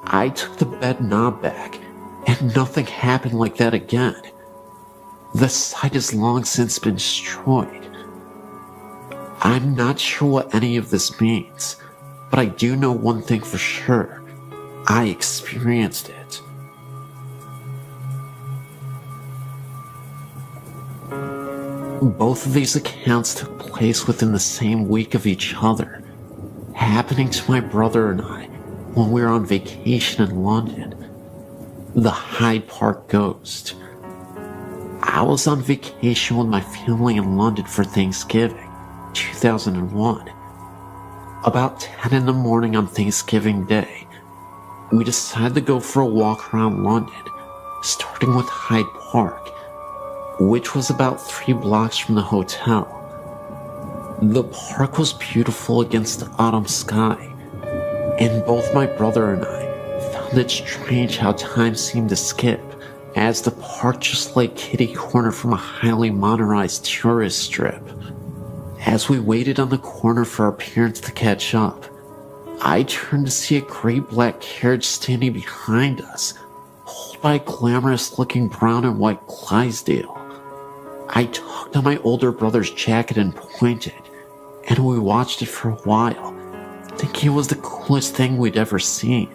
I took the bed knob back, and nothing happened like that again. The site has long since been destroyed. I'm not sure what any of this means, but I do know one thing for sure. I experienced it. Both of these accounts took place within the same week of each other, happening to my brother and I when we were on vacation in London. The Hyde Park Ghost. I was on vacation with my family in London for Thanksgiving, 2001. About 10 in the morning on Thanksgiving Day, we decided to go for a walk around London, starting with Hyde Park, which was about 3 blocks from the hotel. The park was beautiful against the autumn sky, and both my brother and I found it strange how time seemed to skip, as the park just lay kitty corner from a highly modernized tourist strip. As we waited on the corner for our parents to catch up, I turned to see a great black carriage standing behind us, pulled by a glamorous-looking brown and white Clydesdale. I tugged on my older brother's jacket and pointed, and we watched it for a while, thinking it was the coolest thing we'd ever seen.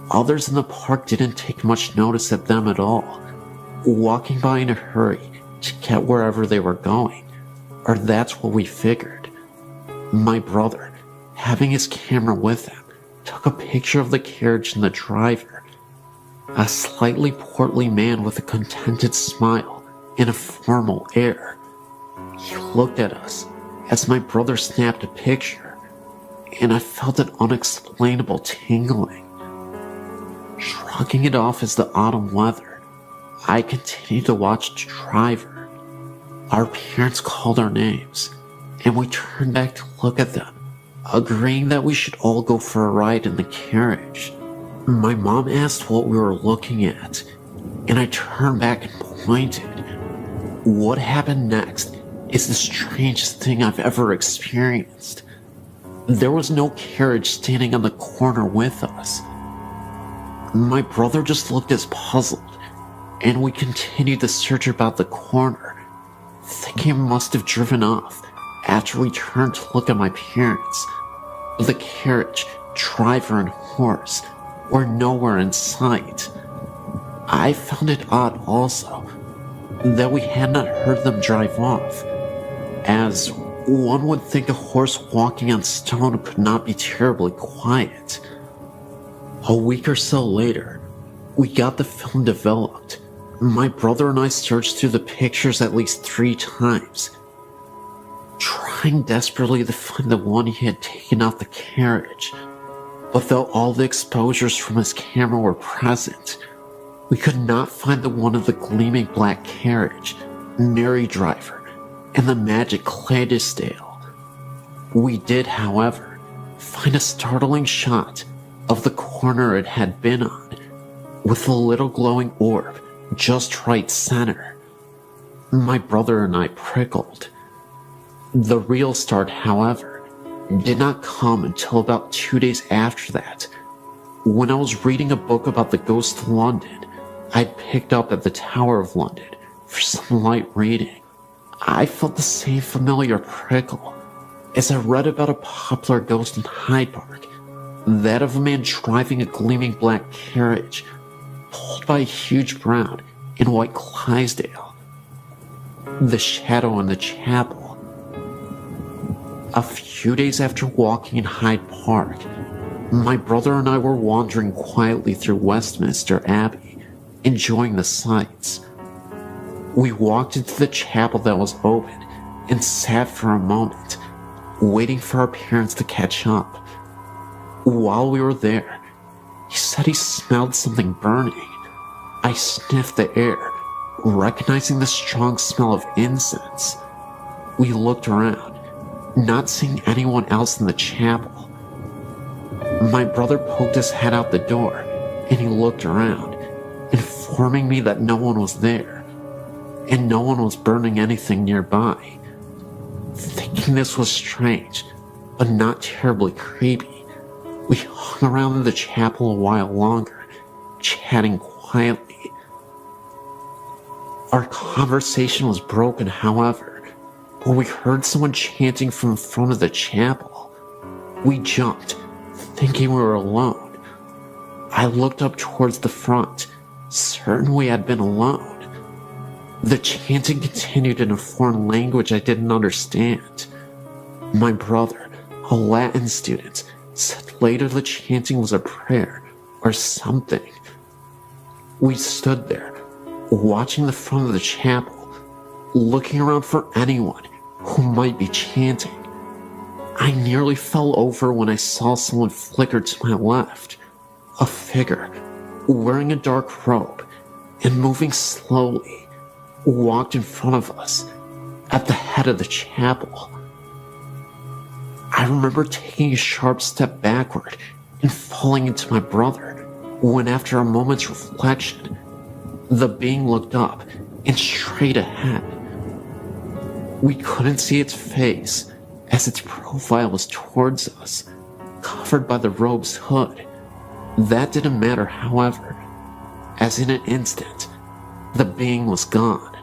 Others in the park didn't take much notice of them at all, walking by in a hurry to get wherever they were going, or that's what we figured. My brother, having his camera with him, took a picture of the carriage and the driver, a slightly portly man with a contented smile and a formal air. He looked at us as my brother snapped a picture, and I felt an unexplainable tingling. Shrugging it off as the autumn weather, I continued to watch the driver. Our parents called our names, and we turned back to look at them, agreeing that we should all go for a ride in the carriage. My mom asked what we were looking at, and I turned back and pointed. What happened next is the strangest thing I've ever experienced. There was no carriage standing on the corner with us. My brother just looked as puzzled, and we continued the search about the corner, thinking it must have driven off after we turned to look at my parents. The carriage, driver, and horse were nowhere in sight. I found it odd also that we had not heard them drive off, as one would think a horse walking on stone could not be terribly quiet. A week or so later, we got the film developed. My brother and I searched through the pictures at least 3 times, trying desperately to find the one he had taken off the carriage. But though all the exposures from his camera were present, we could not find the one of the gleaming black carriage, Mary Driver, and the magic Clydesdale. We did, however, find a startling shot of the corner it had been on, with a little glowing orb just right center. My brother and I prickled. The real start, however, did not come until about 2 days after that, when I was reading a book about the ghost of London I'd picked up at the Tower of London for some light reading. I felt the same familiar prickle as I read about a popular ghost in Hyde Park, that of a man driving a gleaming black carriage, pulled by a huge brown and white Clydesdale. The shadow in the chapel. A few days after walking in Hyde Park, my brother and I were wandering quietly through Westminster Abbey, enjoying the sights. We walked into the chapel that was open and sat for a moment, waiting for our parents to catch up. While we were there, he said he smelled something burning. I sniffed the air, recognizing the strong smell of incense. We looked around, not seeing anyone else in the chapel. My brother poked his head out the door, and he looked around, informing me that no one was there, and no one was burning anything nearby. Thinking this was strange, but not terribly creepy, we hung around in the chapel a while longer, chatting quietly. Our conversation was broken, however, when we heard someone chanting from the front of the chapel. We jumped, thinking we were alone. I looked up towards the front, certain we had been alone. The chanting continued in a foreign language I didn't understand. My brother, a Latin student, said later the chanting was a prayer or something. We stood there, watching the front of the chapel, looking around for anyone who might be chanting. I nearly fell over when I saw someone flicker to my left. A figure, wearing a dark robe and moving slowly, walked in front of us at the head of the chapel. I remember taking a sharp step backward and falling into my brother when, after a moment's reflection, the being looked up and straight ahead. We couldn't see its face as its profile was towards us, covered by the robe's hood. That didn't matter, however, as in an instant, the being was gone.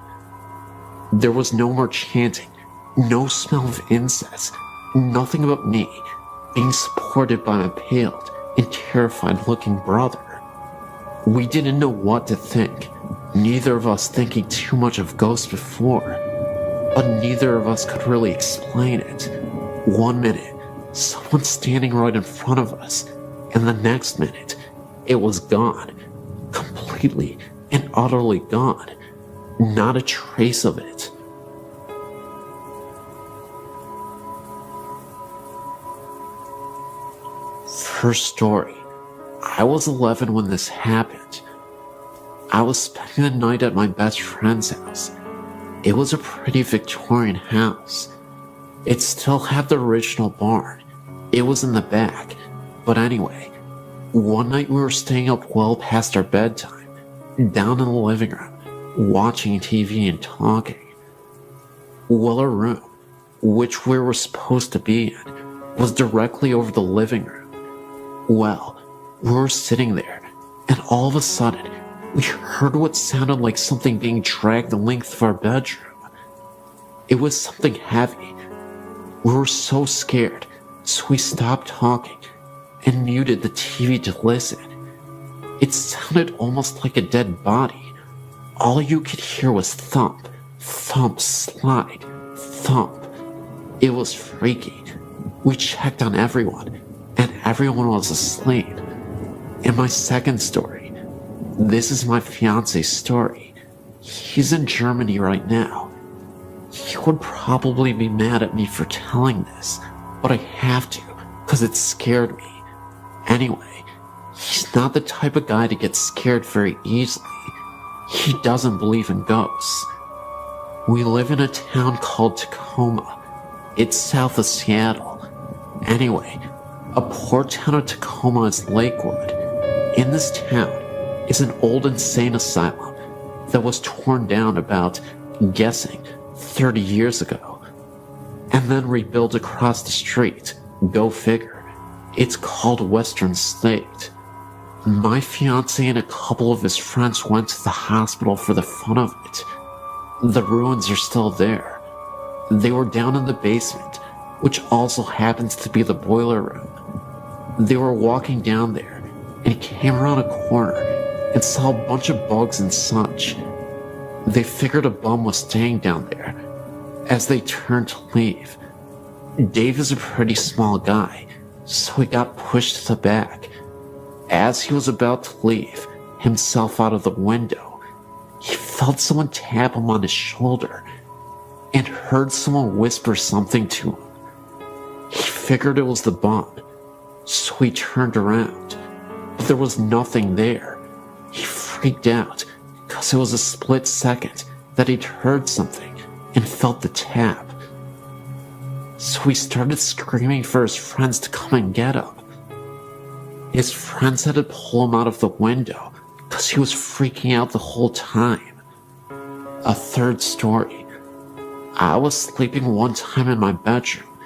There was no more chanting, no smell of incense, nothing but me being supported by my paled and terrified-looking brother. We didn't know what to think, neither of us thinking too much of ghosts before, but neither of us could really explain it. One minute, someone standing right in front of us, and the next minute, it was gone. Completely and utterly gone. Not a trace of it. First story. I was 11 when this happened. I was spending the night at my best friend's house. It was a pretty Victorian house. It still had the original barn. It was in the back. But anyway, one night we were staying up well past our bedtime, down in the living room, watching TV and talking. Well, our room, which we were supposed to be in, was directly over the living room. Well, we were sitting there, and all of a sudden, we heard what sounded like something being dragged the length of our bedroom. It was something heavy. We were so scared, so we stopped talking and muted the TV to listen. It sounded almost like a dead body. All you could hear was thump, thump, slide, thump. It was freaky. We checked on everyone, and everyone was asleep. And my second story. This is my fiance's story. He's in Germany right now. He would probably be mad at me for telling this, but I have to, because it scared me. Anyway, he's not the type of guy to get scared very easily. He doesn't believe in ghosts. We live in a town called Tacoma. It's south of Seattle. Anyway, a poor town of Tacoma is Lakewood. In this town is an old insane asylum that was torn down about, guessing, 30 years ago, and then rebuilt across the street. Go figure. It's called Western State. My fiance and a couple of his friends went to the hospital for the fun of it. The ruins are still there. They were down in the basement, which also happens to be the boiler room. They were walking down there and came around a corner and saw a bunch of bugs and such. They figured a bum was staying down there. As they turned to leave, Dave is a pretty small guy, so he got pushed to the back. As he was about to leave himself out of the window, he felt someone tap him on his shoulder and heard someone whisper something to him. He figured it was the bum, so he turned around, but there was nothing there. He freaked out because it was a split second that he'd heard something and felt the tap. So he started screaming for his friends to come and get him. His friends had to pull him out of the window because he was freaking out the whole time. A third story. I was sleeping one time in my bedroom,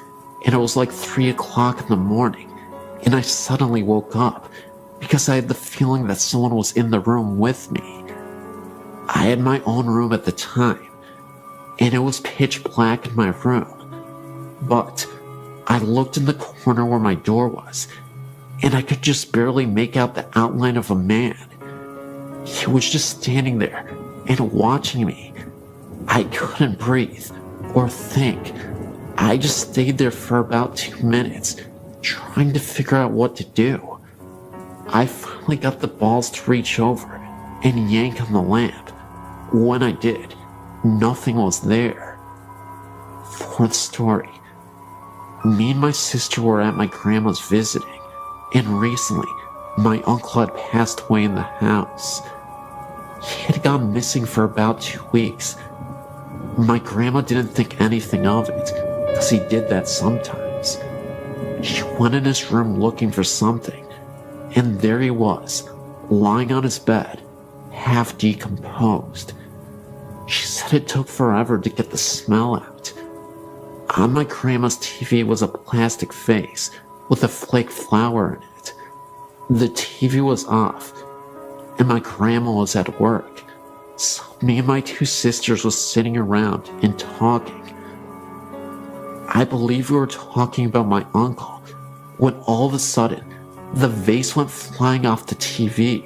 and it was like 3 o'clock in the morning, and I suddenly woke up because I had the feeling that someone was in the room with me. I had my own room at the time, and it was pitch black in my room, but I looked in the corner where my door was, and I could just barely make out the outline of a man. He was just standing there and watching me. I couldn't breathe or think. I just stayed there for about 2 minutes, trying to figure out what to do. I finally got the balls to reach over and yank on the lamp. When I did, nothing was there. Fourth story. Me and my sister were at my grandma's visiting, and recently, my uncle had passed away in the house. He had gone missing for about 2 weeks. My grandma didn't think anything of it, because he did that sometimes. She went in his room looking for something, and there he was, lying on his bed, half decomposed. She said it took forever to get the smell out. On my grandma's TV was a plastic vase with a flake flower in it. The TV was off, and my grandma was at work, so me and my 2 sisters was sitting around and talking. I believe we were talking about my uncle, when all of a sudden, the vase went flying off the TV.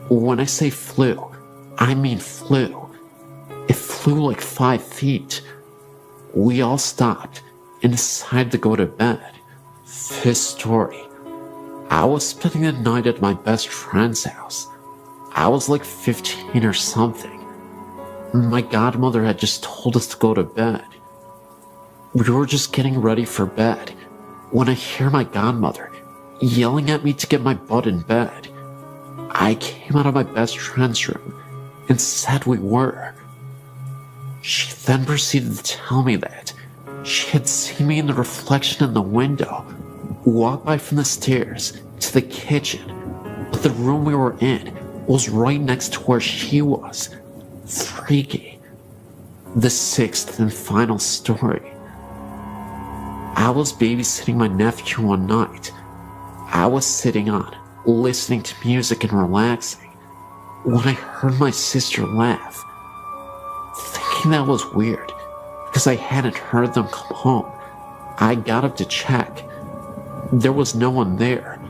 When I say flew, I mean flew. It flew like 5 feet. We all stopped and decided to go to bed. Fifth story. I was spending the night at my best friend's house. I was like 15 or something. My godmother had just told us to go to bed. We were just getting ready for bed when I hear my godmother yelling at me to get my butt in bed. I came out of my best friend's room and said we were. She then proceeded to tell me that she had seen me in the reflection in the window walk by from the stairs to the kitchen, but the room we were in was right next to where she was. Freaky. The sixth and final story. I was babysitting my nephew one night. I was sitting on, listening to music and relaxing, when I heard my sister laugh. Thinking that was weird, because I hadn't heard them come home, I got up to check. There was no one there.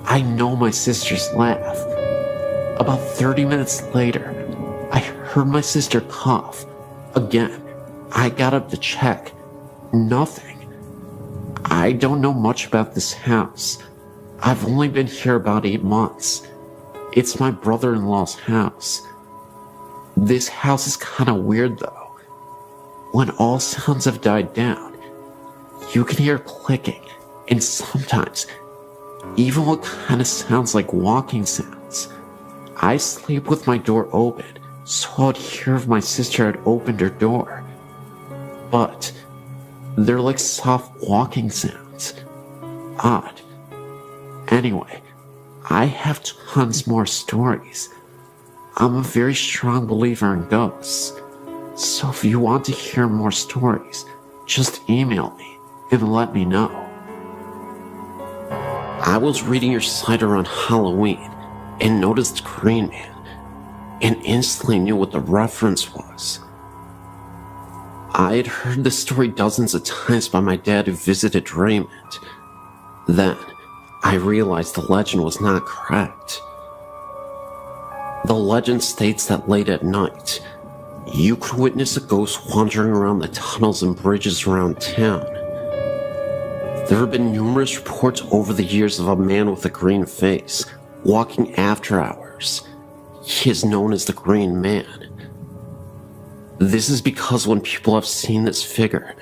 I know my sister's laugh. About 30 minutes later, I heard my sister cough. Again, I got up to check. Nothing. I don't know much about this house. I've only been here about 8 months. It's my brother-in-law's house. This house is kinda weird though. When all sounds have died down, you can hear clicking, and sometimes even what kinda sounds like walking sounds. I sleep with my door open, so I'd hear if my sister had opened her door. But they're like soft walking sounds. Odd. Anyway, I have tons more stories. I'm a very strong believer in ghosts. So if you want to hear more stories, just email me and let me know. I was reading your site around Halloween and noticed Green Man, and instantly knew what the reference was. I had heard this story dozens of times by my dad who visited Raymond. Then, I realized the legend was not correct. The legend states that late at night, you could witness a ghost wandering around the tunnels and bridges around town. There have been numerous reports over the years of a man with a green face walking after hours. He is known as the Green Man. This is because when people have seen this figure,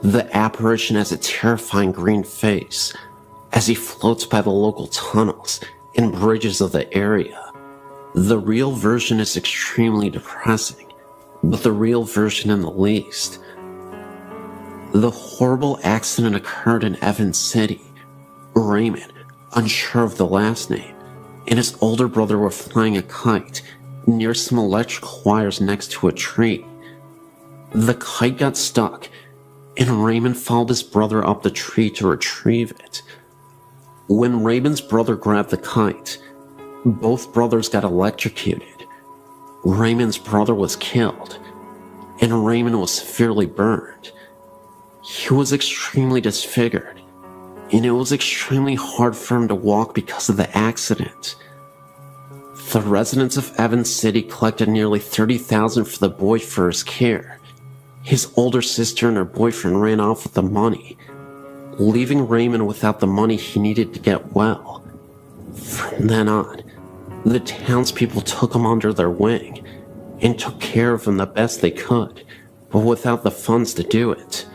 the apparition has a terrifying green face as he floats by the local tunnels and bridges of the area. The real version is extremely depressing, but the real version in the least. The horrible accident occurred in Evans City, Raymond, unsure of the last name, and his older brother were flying a kite near some electrical wires next to a tree. The kite got stuck, and Raymond followed his brother up the tree to retrieve it. When Raymond's brother grabbed the kite, both brothers got electrocuted. Raymond's brother was killed, and Raymond was severely burned. He was extremely disfigured, and it was extremely hard for him to walk because of the accident. The residents of Evans City collected nearly $30,000 for the boy for his care. His older sister and her boyfriend ran off with the money, leaving Raymond without the money he needed to get well. From then on, the townspeople took him under their wing and took care of him the best they could, but without the funds to do it.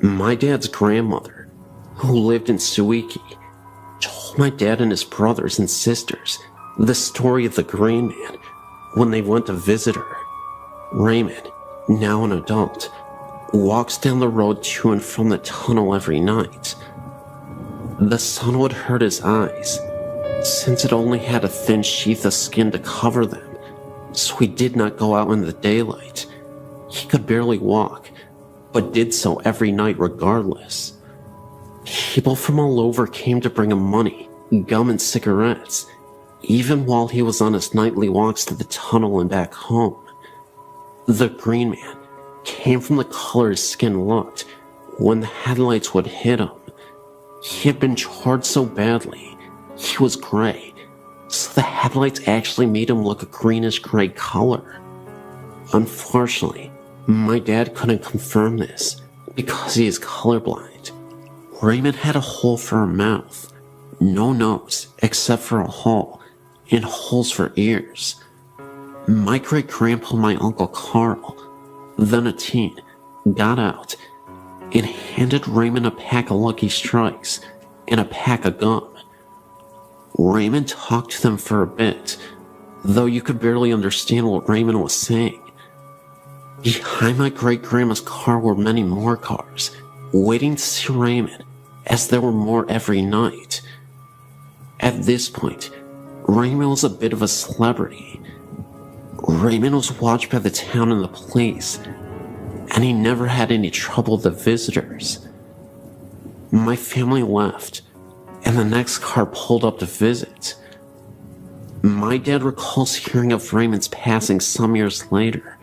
My dad's grandmother, who lived in Suiki, told my dad and his brothers and sisters the story of the Green Man when they went to visit her. Raymond, now an adult, walks down the road to and from the tunnel every night. The sun would hurt his eyes, since it only had a thin sheath of skin to cover them, so he did not go out in the daylight. He could barely walk, but did so every night regardless. People from all over came to bring him money, gum, and cigarettes, even while he was on his nightly walks to the tunnel and back home. The Green Man came from the color his skin looked when the headlights would hit him. He had been charred so badly, he was gray, so the headlights actually made him look a greenish-gray color. Unfortunately, my dad couldn't confirm this because he is colorblind. Raymond had a hole for a mouth, no nose except for a hole, and holes for ears. My great-grandpa and my Uncle Carl, then a teen, got out and handed Raymond a pack of Lucky Strikes and a pack of gum. Raymond talked to them for a bit, though you could barely understand what Raymond was saying. Behind my great-grandma's car were many more cars, waiting to see Raymond, as there were more every night. At this point, Raymond was a bit of a celebrity. Raymond was watched by the town and the police, and he never had any trouble with the visitors. My family left, and the next car pulled up to visit. My dad recalls hearing of Raymond's passing some years later.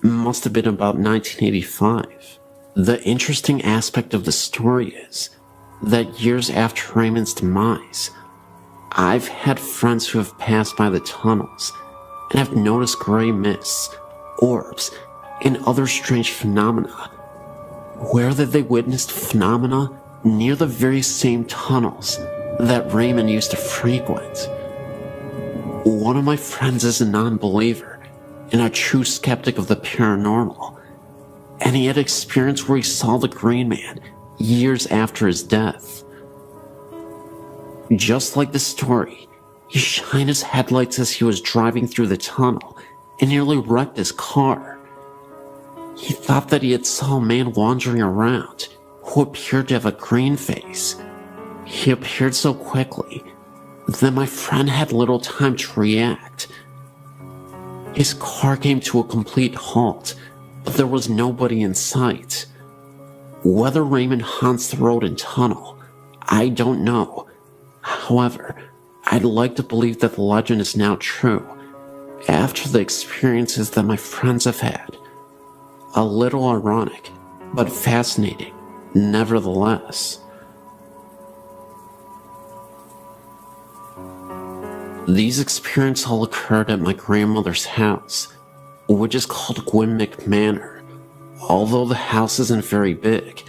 Must have been about 1985. The interesting aspect of the story is that years after Raymond's demise, I've had friends who have passed by the tunnels and have noticed gray mists, orbs, and other strange phenomena, where that they witnessed phenomena near the very same tunnels that Raymond used to frequent. One of my friends is a non-believer and a true skeptic of the paranormal, and he had experience where he saw the Green Man years after his death. Just like the story, he shined his headlights as he was driving through the tunnel and nearly wrecked his car. He thought that he had saw a man wandering around who appeared to have a green face. He appeared so quickly that my friend had little time to react. His car came to a complete halt, but there was nobody in sight. Whether Raymond haunts the road and tunnel, I don't know. However, I'd like to believe that the legend is now true, after the experiences that my friends have had. A little ironic, but fascinating, nevertheless. These experiences all occurred at my grandmother's house, which is called Gwynmick Manor. Although the house isn't very big,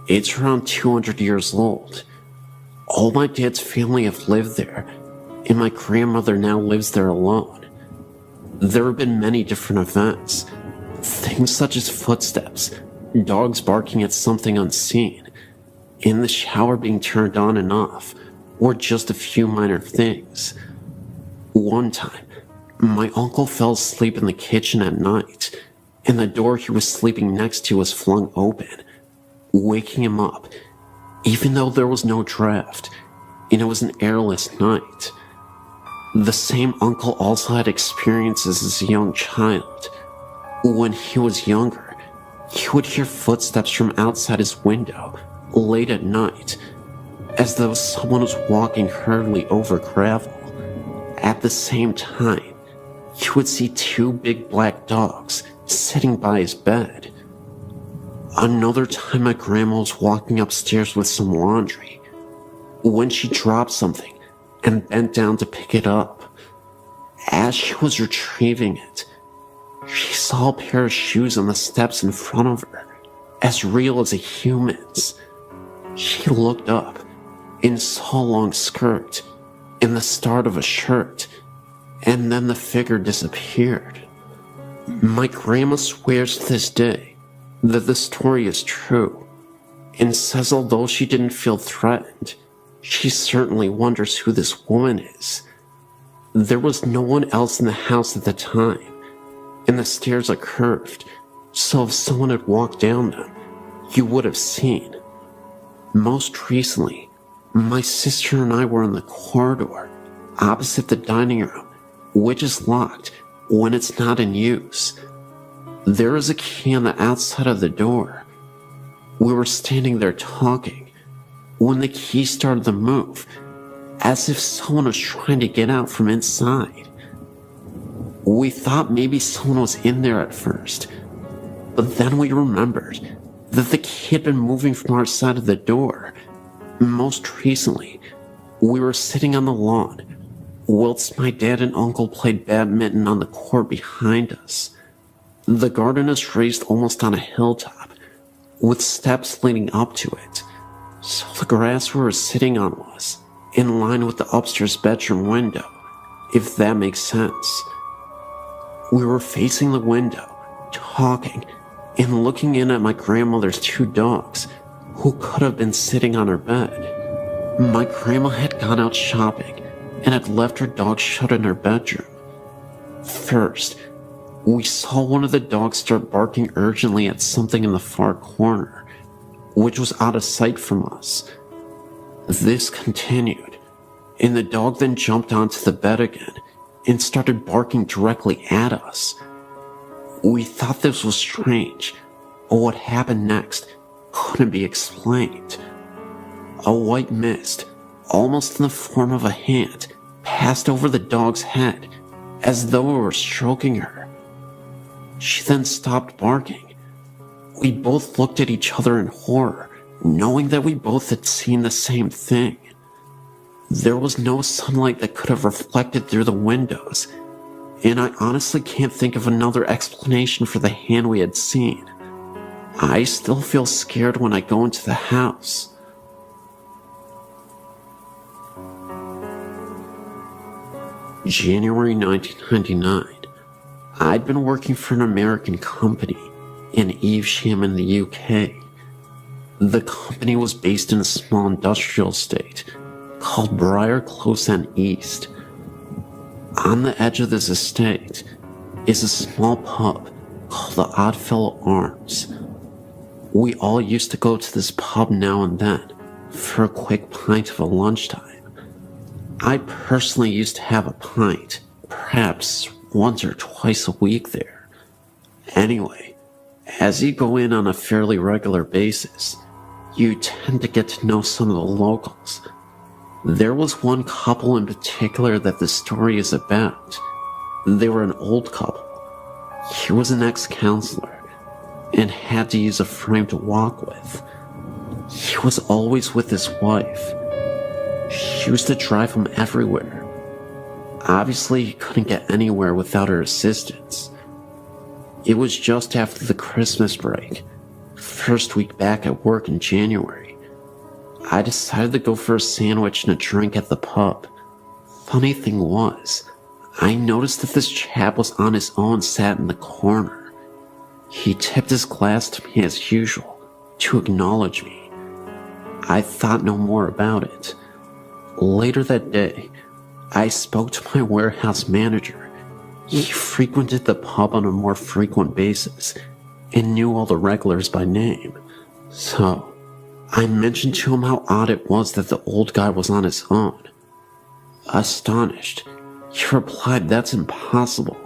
it's around 200 years old. All my dad's family have lived there, and my grandmother now lives there alone. There have been many different events, things such as footsteps, dogs barking at something unseen, and the shower being turned on and off, or just a few minor things. One time, my uncle fell asleep in the kitchen at night, and the door he was sleeping next to was flung open, waking him up. Even though there was no draft, and it was an airless night. The same uncle also had experiences as a young child. When he was younger, he would hear footsteps from outside his window late at night, as though someone was walking hurriedly over gravel. At the same time, he would see two big black dogs sitting by his bed. Another time, my grandma was walking upstairs with some laundry when she dropped something and bent down to pick it up. As she was retrieving it, she saw a pair of shoes on the steps in front of her, as real as a human's. She looked up and saw a long skirt and the start of a shirt, and then the figure disappeared. My grandma swears to this day that the story is true, and says although she didn't feel threatened, she certainly wonders who this woman is. There was no one else in the house at the time, and the stairs are curved, so if someone had walked down them, you would have seen. Most recently, my sister and I were in the corridor opposite the dining room, which is locked when it's not in use. There is a key on the outside of the door. We were standing there talking when the key started to move, as if someone was trying to get out from inside. We thought maybe someone was in there at first, but then we remembered that the key had been moving from our side of the door. Most recently, we were sitting on the lawn whilst my dad and uncle played badminton on the court behind us. The garden is raised almost on a hilltop, with steps leading up to it, so the grass we were sitting on was in line with the upstairs bedroom window, if that makes sense. We were facing the window, talking, and looking in at my grandmother's two dogs, who could have been sitting on her bed. My grandma had gone out shopping and had left her dog shut in her bedroom. First, we saw one of the dogs start barking urgently at something in the far corner, which was out of sight from us. This continued, and the dog then jumped onto the bed again and started barking directly at us. We thought this was strange, but what happened next couldn't be explained. A white mist, almost in the form of a hand, passed over the dog's head, as though it were stroking her. She then stopped barking. We both looked at each other in horror, knowing that we both had seen the same thing. There was no sunlight that could have reflected through the windows, and I honestly can't think of another explanation for the hand we had seen. I still feel scared when I go into the house. January 1999. I'd been working for an American company in Evesham in the UK. The company was based in a small industrial estate called Briar Close End East. On the edge of this estate is a small pub called the Oddfellow Arms. We all used to go to this pub now and then for a quick pint of a lunchtime. I personally used to have a pint, perhaps once or twice a week there. Anyway, as you go in on a fairly regular basis, you tend to get to know some of the locals. There was one couple in particular that the story is about. They were an old couple. He was an ex-counselor and had to use a frame to walk with. He was always with his wife. She used to drive him everywhere. Obviously, he couldn't get anywhere without her assistance. It was just after the Christmas break, first week back at work in January. I decided to go for a sandwich and a drink at the pub. Funny thing was, I noticed that this chap was on his own, sat in the corner. He tipped his glass to me as usual, to acknowledge me. I thought no more about it. Later that day, I spoke to my warehouse manager. He frequented the pub on a more frequent basis and knew all the regulars by name. So, I mentioned to him how odd it was that the old guy was on his own. Astonished, he replied that's impossible.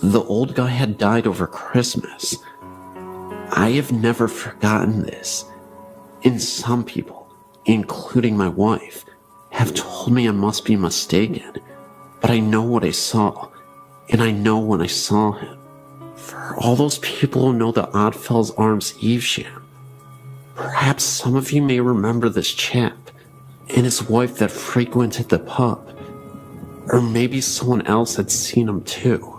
The old guy had died over Christmas. I have never forgotten this, and some people, including my wife, have told me I must be mistaken, but I know what I saw, and I know when I saw him. For all those people who know the Oddfellows Arms Evesham, perhaps some of you may remember this chap and his wife that frequented the pub, or maybe someone else had seen him too.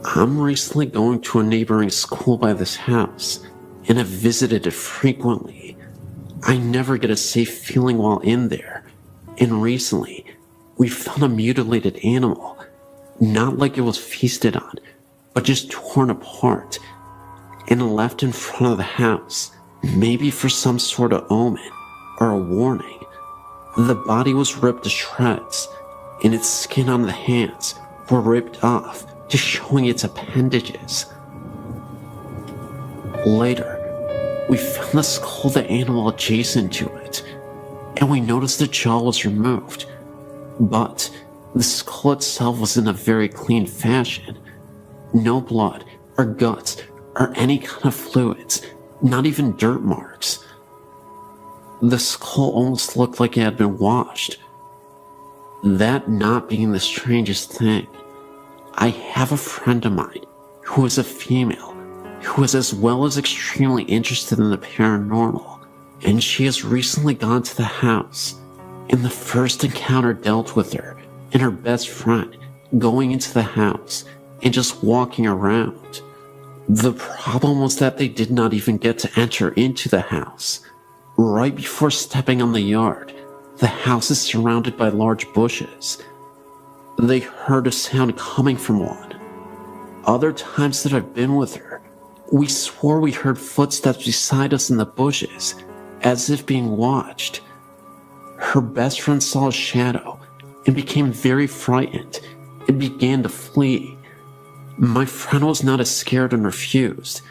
I'm recently going to a neighboring school by this house, and have visited it frequently. I never get a safe feeling while in there, and recently, we found a mutilated animal, not like it was feasted on, but just torn apart, and left in front of the house, maybe for some sort of omen, or a warning. The body was ripped to shreds, and its skin on the hands were ripped off, just showing its appendages. Later, we found the skull of the animal adjacent to it, and we noticed the jaw was removed, but the skull itself was in a very clean fashion. No blood, or guts, or any kind of fluids, not even dirt marks. The skull almost looked like it had been washed. That not being the strangest thing, I have a friend of mine who is a female, who is as well as extremely interested in the paranormal, and she has recently gone to the house, and the first encounter dealt with her and her best friend going into the house and just walking around. The problem was that they did not even get to enter into the house. Right before stepping on the yard, the house is surrounded by large bushes. They heard a sound coming from one. Other times that I've been with her, we swore we heard footsteps beside us in the bushes, as if being watched. Her best friend saw a shadow and became very frightened and began to flee. My friend was not as scared and refused,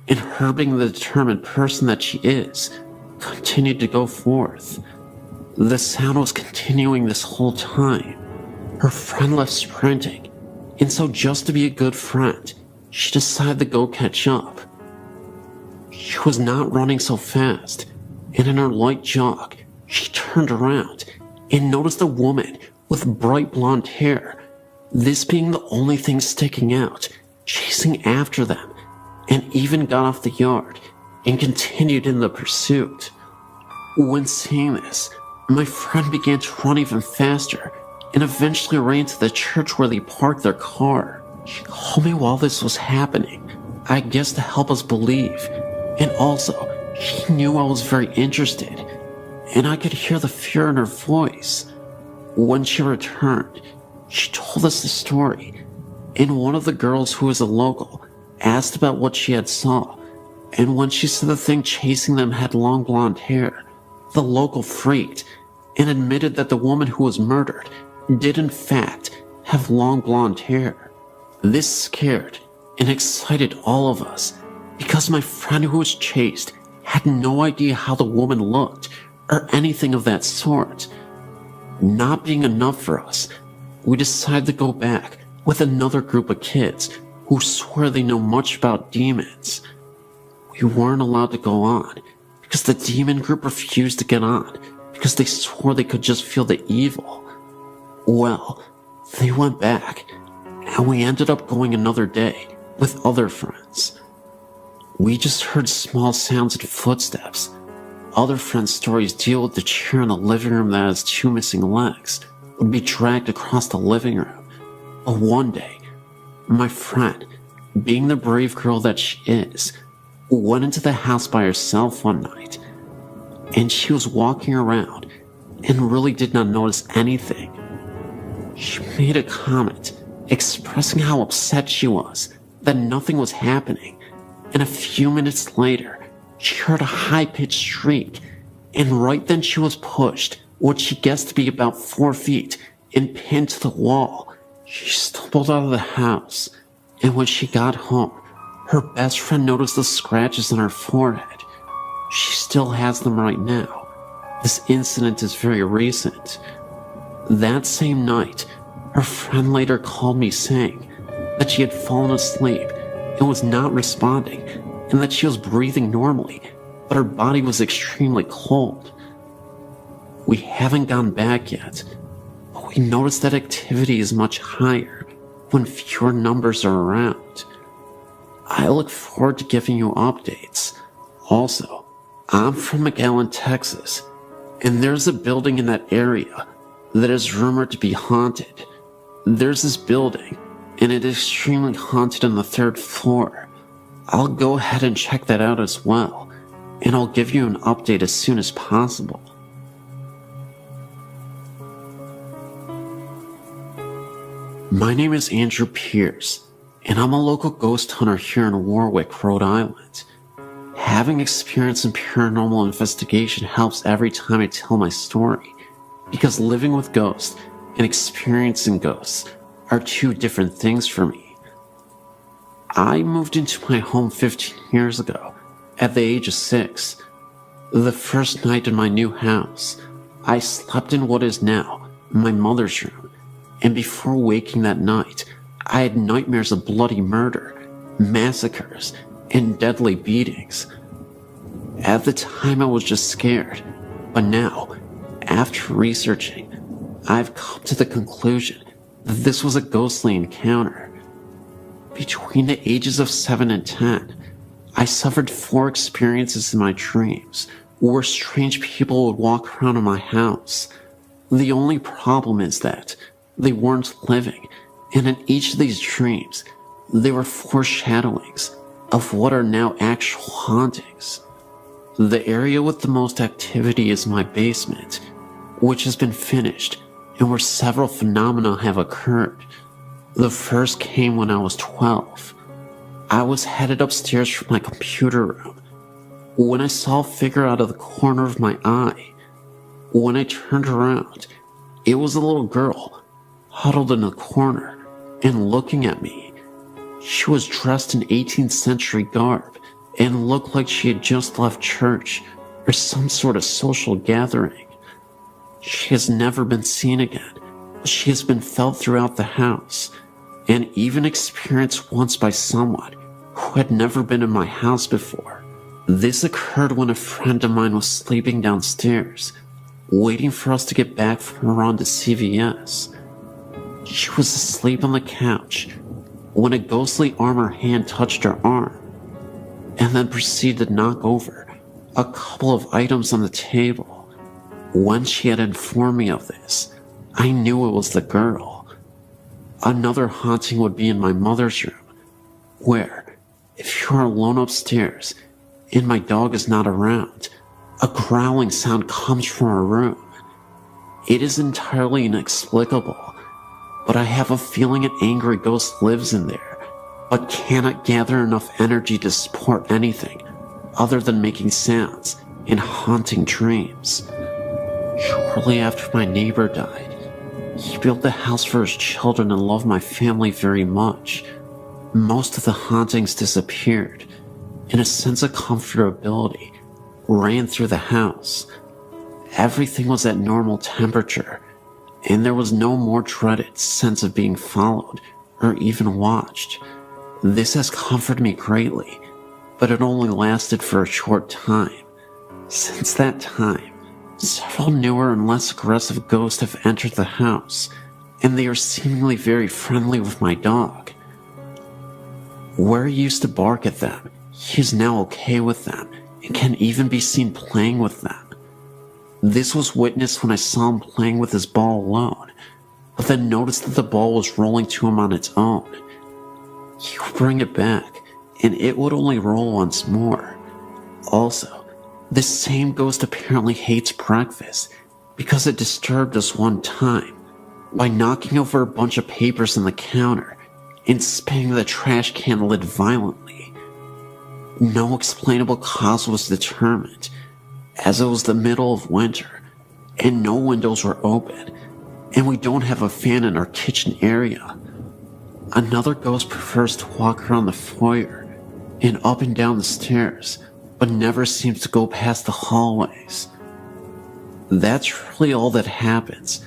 and her being the determined person that she is, continued to go forth. The sound was continuing this whole time. Her friend left sprinting, and so just to be a good friend, she decided to go catch up. She was not running so fast, and in her light jog, she turned around and noticed a woman with bright blonde hair, this being the only thing sticking out, chasing after them, and even got off the yard and continued in the pursuit. When seeing this, my friend began to run even faster and eventually ran to the church where they parked their car. She called me while this was happening, I guess to help us believe, and also, she knew I was very interested, and I could hear the fear in her voice. When she returned, she told us the story, and one of the girls who was a local asked about what she had saw, and when she said the thing chasing them had long blonde hair, the local freaked and admitted that the woman who was murdered did in fact have long blonde hair. This scared and excited all of us because my friend who was chased had no idea how the woman looked or anything of that sort. Not being enough for us, we decided to go back with another group of kids who swear they know much about demons. We weren't allowed to go on because the demon group refused to get on because they swore they could just feel the evil. Well, they went back, and we ended up going another day with other friends. We just heard small sounds and footsteps. Other friends' stories deal with the chair in the living room that has two missing legs would be dragged across the living room. But one day, my friend, being the brave girl that she is, went into the house by herself one night, and she was walking around and really did not notice anything. She made a comment expressing how upset she was that nothing was happening, and a few minutes later, she heard a high-pitched shriek, and right then she was pushed, what she guessed to be about 4 feet, and pinned to the wall. She stumbled out of the house, and when she got home, Her best friend noticed the scratches on her forehead. She still has them right now. This incident is very recent. That same night, her friend later called me saying that she had fallen asleep and was not responding, and that she was breathing normally, but her body was extremely cold. We haven't gone back yet, but we noticed that activity is much higher when fewer numbers are around. I look forward to giving you updates. Also, I'm from McAllen, Texas, and there's a building in that area that is rumored to be haunted. There's this building, and it is extremely haunted on the 3rd floor. I'll go ahead and check that out as well, and I'll give you an update as soon as possible. My name is Andrew Pierce, and I'm a local ghost hunter here in Warwick, Rhode Island. Having experience in paranormal investigation helps every time I tell my story, because living with ghosts and experiencing ghosts are two different things for me. I moved into my home 15 years ago, at the age of 6. The first night in my new house, I slept in what is now my mother's room, and before waking that night, I had nightmares of bloody murder, massacres, and deadly beatings. At the time I was just scared, but now, after researching, I've come to the conclusion that this was a ghostly encounter. Between the ages of 7 and 10, I suffered 4 experiences in my dreams where strange people would walk around in my house. The only problem is that they weren't living, and in each of these dreams, they were foreshadowings of what are now actual hauntings. The area with the most activity is my basement, which has been finished and where several phenomena have occurred. The first came when I was 12. I was headed upstairs from my computer room when I saw a figure out of the corner of my eye. When I turned around, it was a little girl huddled in a corner and looking at me. She was dressed in 18th century garb and looked like she had just left church or some sort of social gathering. She has never been seen again, but she has been felt throughout the house, and even experienced once by someone who had never been in my house before. This occurred when a friend of mine was sleeping downstairs, waiting for us to get back from a run to CVS. She was asleep on the couch when a ghostly arm or hand touched her arm, and then proceeded to knock over a couple of items on the table. When she had informed me of this, I knew it was the girl. Another haunting would be in my mother's room, where, if you are alone upstairs and my dog is not around, a growling sound comes from her room. It is entirely inexplicable, but I have a feeling an angry ghost lives in there, but cannot gather enough energy to support anything other than making sounds and haunting dreams. Shortly after my neighbor died, he built the house for his children and loved my family very much. Most of the hauntings disappeared, and a sense of comfortability ran through the house. Everything was at normal temperature, and there was no more dreaded sense of being followed or even watched. This has comforted me greatly, but it only lasted for a short time. Since that time, several newer and less aggressive ghosts have entered the house, and they are seemingly very friendly with my dog. Where he used to bark at them, he is now okay with them and can even be seen playing with them. This was witnessed when I saw him playing with his ball alone, but then noticed that the ball was rolling to him on its own. He would bring it back, and it would only roll once more. Also, this same ghost apparently hates breakfast because it disturbed us one time by knocking over a bunch of papers on the counter and spinning the trash can lid violently. No explainable cause was determined, as it was the middle of winter and no windows were open, and we don't have a fan in our kitchen area. Another ghost prefers to walk around the foyer and up and down the stairs, but never seems to go past the hallways. That's really all that happens,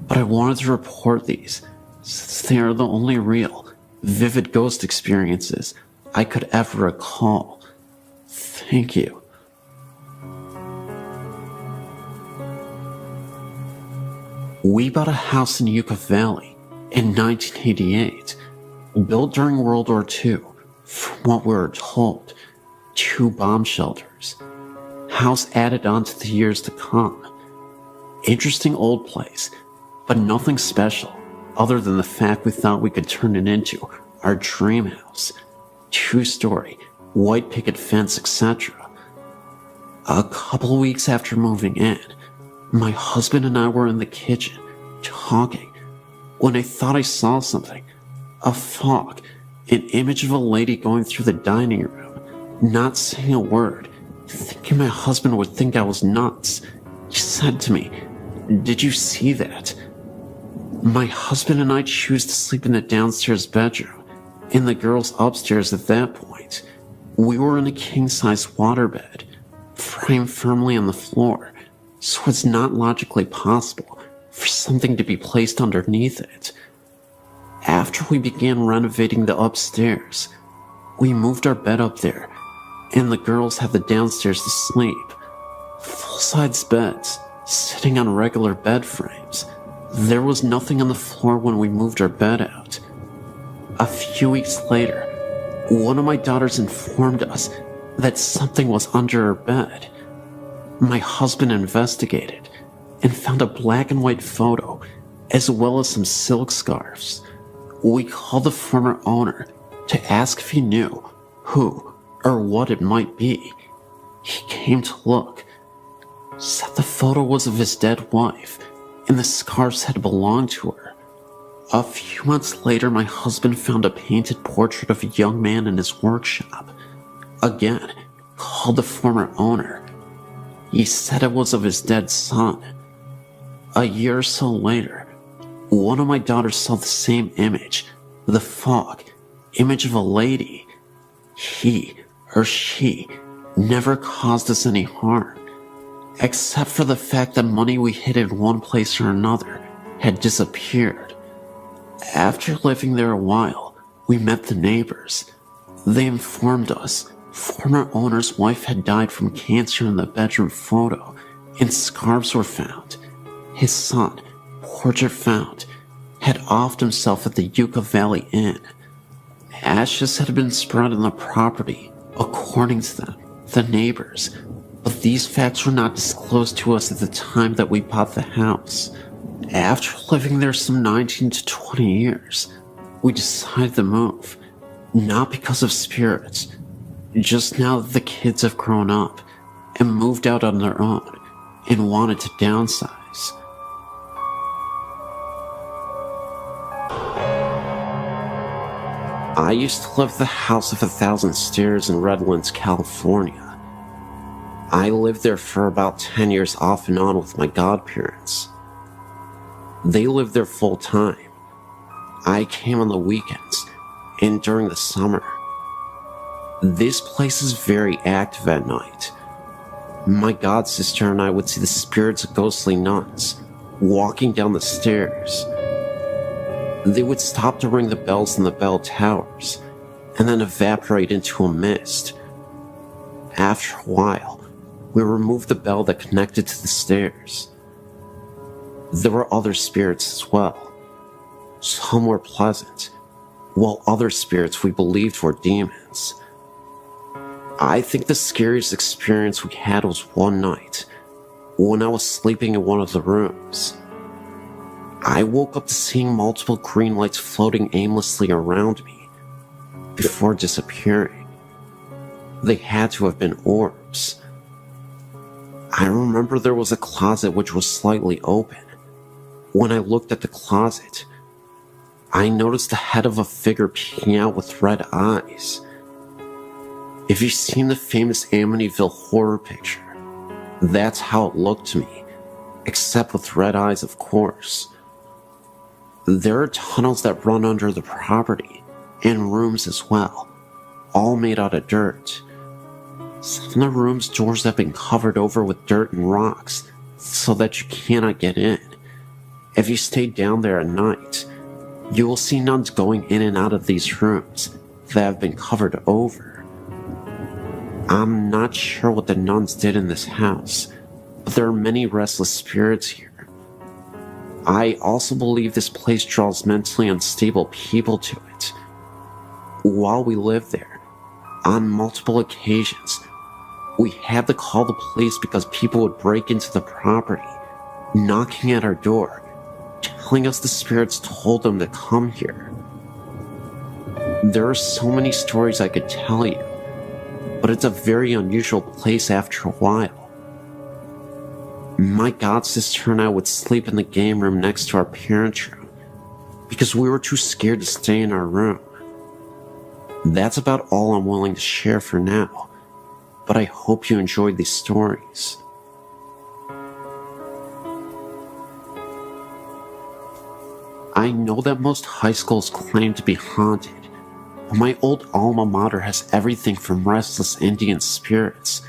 but I wanted to report these, since they are the only real, vivid ghost experiences I could ever recall. Thank you. We bought a house in Yucca Valley in 1988, built during World War II, from what we were told, 2 bomb shelters. House added on to the years to come. Interesting old place, but nothing special other than the fact we thought we could turn it into our dream house. 2-story, white picket fence, etc. A couple weeks after moving in, my husband and I were in the kitchen, talking, when I thought I saw something. A fog, an image of a lady going through the dining room, not saying a word, thinking my husband would think I was nuts. He said to me, "Did you see that?" My husband and I choose to sleep in the downstairs bedroom, and the girls upstairs at that point. We were in a king-size waterbed, framed firmly on the floor, so it's not logically possible for something to be placed underneath it. After we began renovating the upstairs, we moved our bed up there, and the girls had the downstairs to sleep. Full-size beds, sitting on regular bed frames. There was nothing on the floor when we moved our bed out. A few weeks later, one of my daughters informed us that something was under our bed. My husband investigated and found a black and white photo, as well as some silk scarves. We called the former owner to ask if he knew who or what it might be. He came to look, said the photo was of his dead wife, and the scarves had belonged to her. A few months later, my husband found a painted portrait of a young man in his workshop. Again, called the former owner. He said it was of his dead son. A year or so later, one of my daughters saw the same image, the fog, image of a lady. He or she never caused us any harm, except for the fact that money we hid in one place or another had disappeared. After living there a while, we met the neighbors. They informed us former owner's wife had died from cancer in the bedroom photo, and scarves were found. His son, portrait found, had offed himself at the Yucca Valley Inn. Ashes had been spread on the property, according to them, the neighbors, but these facts were not disclosed to us at the time that we bought the house. After living there some 19 to 20 years, we decided to move, not because of spirits, just now that the kids have grown up and moved out on their own and wanted to downsize. I used to live at the House of 1,000 Stairs in Redlands, California. I lived there for about 10 years off and on with my godparents. They lived there full time. I came on the weekends and during the summer. This place is very active at night. My godsister and I would see the spirits of ghostly nuns walking down the stairs. They would stop to ring the bells in the bell towers and then evaporate into a mist. After a while, we removed the bell that connected to the stairs. There were other spirits as well. Some were pleasant, while other spirits we believed were demons. I think the scariest experience we had was one night, when I was sleeping in one of the rooms. I woke up to seeing multiple green lights floating aimlessly around me, before disappearing. They had to have been orbs. I remember there was a closet which was slightly open. When I looked at the closet, I noticed the head of a figure peeking out with red eyes. If you've seen the famous Amityville horror picture, that's how it looked to me, except with red eyes, of course. There are tunnels that run under the property, and rooms as well, all made out of dirt. Some of the room's doors have been covered over with dirt and rocks so that you cannot get in. If you stay down there at night, you will see nuns going in and out of these rooms that have been covered over. I'm not sure what the nuns did in this house, but there are many restless spirits here. I also believe this place draws mentally unstable people to it. While we lived there, on multiple occasions, we had to call the police because people would break into the property, knocking at our door, telling us the spirits told them to come here. There are so many stories I could tell you, but it's a very unusual place after a while. My godsister and I would sleep in the game room next to our parents' room because we were too scared to stay in our room. That's about all I'm willing to share for now, but I hope you enjoyed these stories. I know that most high schools claim to be haunted, but my old alma mater has everything from restless Indian spirits,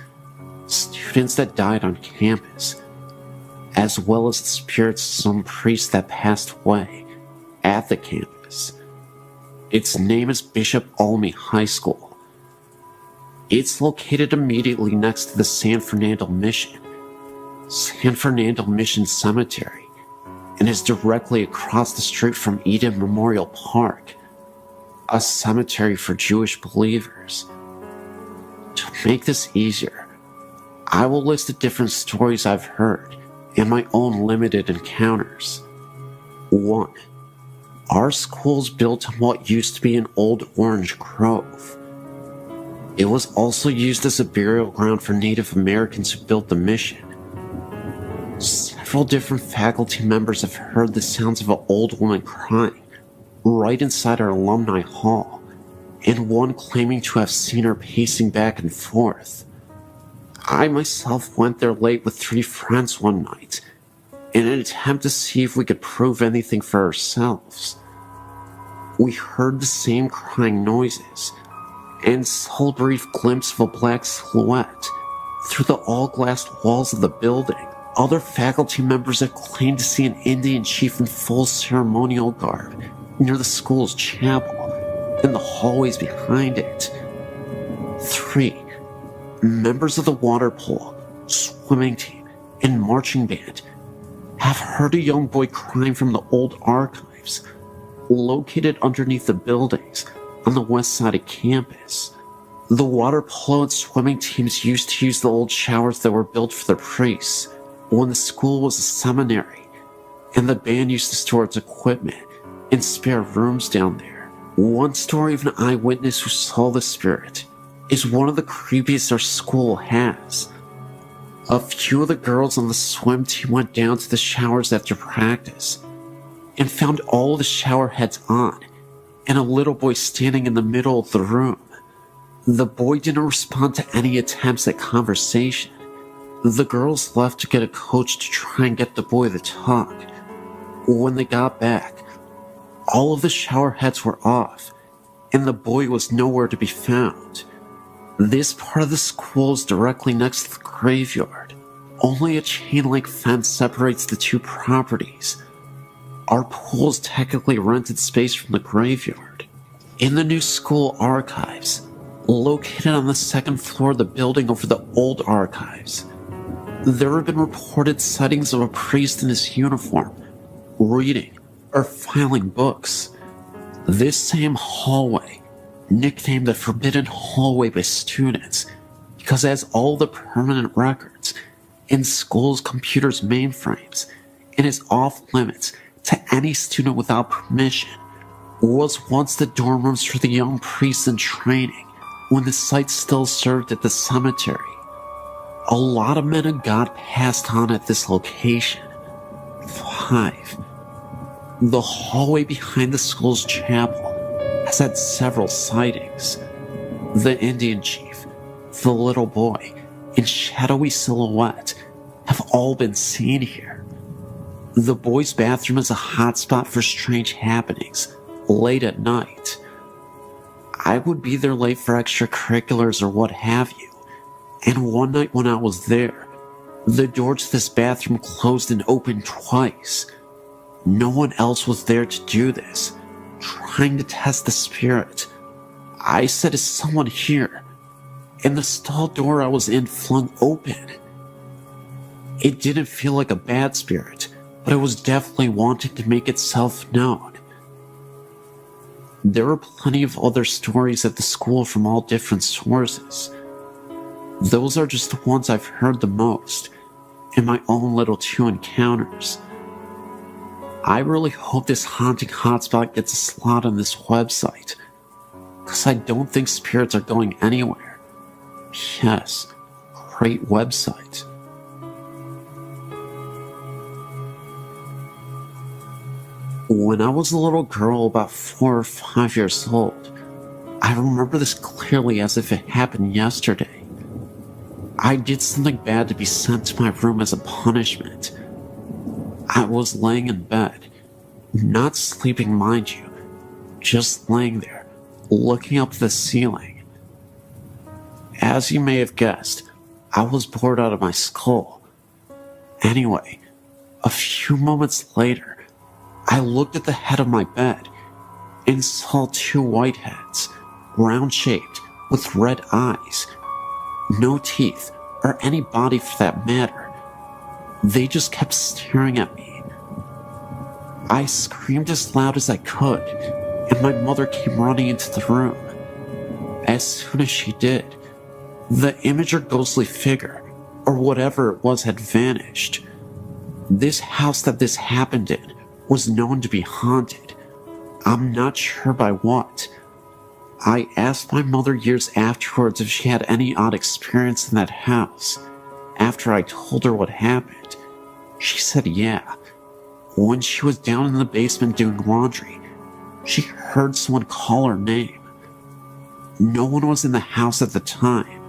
students that died on campus, as well as the spirits of some priest that passed away at the campus. Its name is Bishop Olney High School. It's located immediately next to the San Fernando Mission Cemetery, and is directly across the street from Eden Memorial Park, a cemetery for Jewish believers. To make this easier, I will list the different stories I've heard and my own limited encounters. 1. Our school's built on what used to be an old orange grove. It was also used as a burial ground for Native Americans who built the mission. Several different faculty members have heard the sounds of an old woman crying right inside our alumni hall, and one claiming to have seen her pacing back and forth. I myself went there late with 3 friends one night in an attempt to see if we could prove anything for ourselves. We heard the same crying noises and saw a brief glimpse of a black silhouette through the all-glass walls of the building. Other faculty members have claimed to see an Indian chief in full ceremonial garb near the school's chapel and the hallways behind it. 3. Members of the water polo, swimming team, and marching band have heard a young boy crying from the old archives located underneath the buildings on the west side of campus. The water polo and swimming teams used to use the old showers that were built for the priests when the school was a seminary, and the band used to store its equipment in spare rooms down there. One story of an eyewitness who saw the spirit is one of the creepiest our school has. A few of the girls on the swim team went down to the showers after practice and found all the shower heads on and a little boy standing in the middle of the room. The boy didn't respond to any attempts at conversation. The girls left to get a coach to try and get the boy to talk. When they got back, all of the shower heads were off, and the boy was nowhere to be found. This part of the school is directly next to the graveyard. Only a chain-link fence separates the two properties. Our pool is technically rented space from the graveyard. In the new school archives, located on the second floor of the building over the old archives, there have been reported sightings of a priest in his uniform, reading or filing books. This same hallway, nicknamed the Forbidden Hallway by students, because it has all the permanent records in school's computers' mainframes and is off limits to any student without permission, was once the dorm rooms for the young priests in training when the site still served at the cemetery. A lot of men of God passed on at this location. 5. The hallway behind the school's chapel has had several sightings. The Indian chief, the little boy, and shadowy silhouette have all been seen here. The boys' bathroom is a hotspot for strange happenings late at night. I would be there late for extracurriculars or what have you, and one night when I was there, the door to this bathroom closed and opened twice. No one else was there to do this, trying to test the spirit. I said, "Is someone here?" And the stall door I was in flung open. It didn't feel like a bad spirit, but it was definitely wanting to make itself known. There were plenty of other stories at the school from all different sources. Those are just the ones I've heard the most, and my own little two encounters. I really hope this haunting hotspot gets a slot on this website, because I don't think spirits are going anywhere. Yes, great website. When I was a little girl, about 4 or 5 years old, I remember this clearly as if it happened yesterday. I did something bad to be sent to my room as a punishment. I was laying in bed, not sleeping, mind you, just laying there, looking up at the ceiling. As you may have guessed, I was bored out of my skull. Anyway, a few moments later, I looked at the head of my bed and saw 2 white heads, round-shaped, with red eyes. No teeth, or any body for that matter. They just kept staring at me. I screamed as loud as I could, and my mother came running into the room. As soon as she did, the image or ghostly figure, or whatever it was, had vanished. This house that this happened in was known to be haunted. I'm not sure by what. I asked my mother years afterwards if she had any odd experience in that house. After I told her what happened, she said yeah. When she was down in the basement doing laundry, she heard someone call her name. No one was in the house at the time.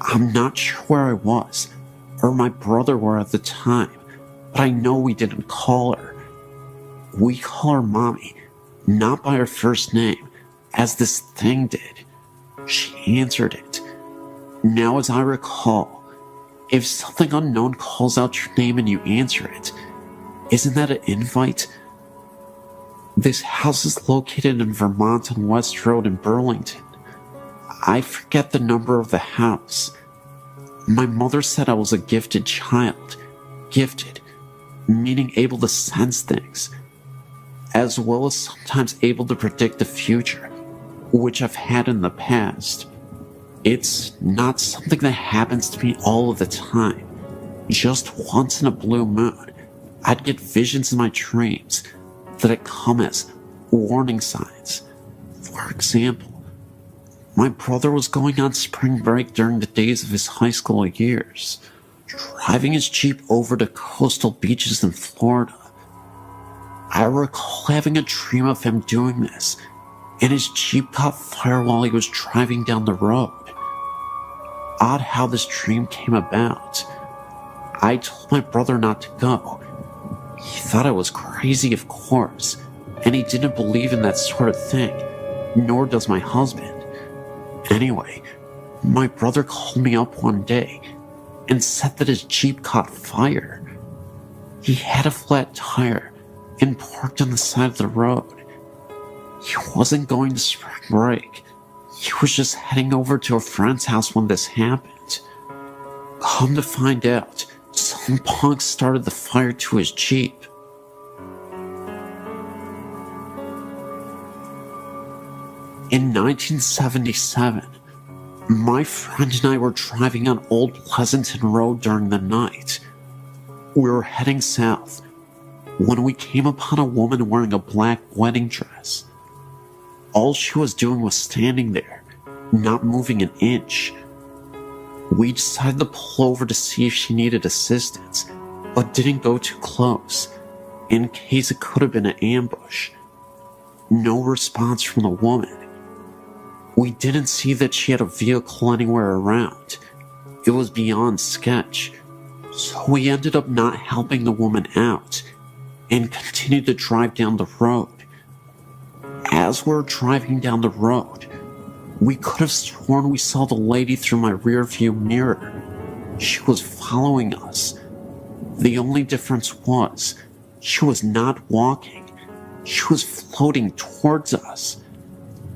I'm not sure where I was, or my brother were at the time, but I know we didn't call her. We call her Mommy, not by her first name, as this thing did. She answered it. Now, as I recall, if something unknown calls out your name and you answer it, isn't that an invite? This house is located in Vermont on West Road in Burlington. I forget the number of the house. My mother said I was a gifted child. Gifted, meaning able to sense things, as well as sometimes able to predict the future, which I've had in the past. It's not something that happens to me all of the time. Just once in a blue moon, I'd get visions in my dreams that come as warning signs. For example, my brother was going on spring break during the days of his high school years, driving his Jeep over to coastal beaches in Florida. I recall having a dream of him doing this, and his Jeep caught fire while he was driving down the road. Odd how this dream came about. I told my brother not to go. He thought I was crazy, of course, and he didn't believe in that sort of thing, nor does my husband. Anyway, my brother called me up one day and said that his Jeep caught fire. He had a flat tire and parked on the side of the road. He wasn't going to spring break. He was just heading over to a friend's house when this happened. Come to find out, some punk started the fire to his Jeep. In 1977, my friend and I were driving on Old Pleasanton Road during the night. We were heading south when we came upon a woman wearing a black wedding dress. All she was doing was standing there, not moving an inch. We decided to pull over to see if she needed assistance, but didn't go too close, in case it could have been an ambush. No response from the woman. We didn't see that she had a vehicle anywhere around. It was beyond sketch, so we ended up not helping the woman out and continued to drive down the road. As we were driving down the road, we could have sworn we saw the lady through my rearview mirror. She was following us. The only difference was, she was not walking. She was floating towards us.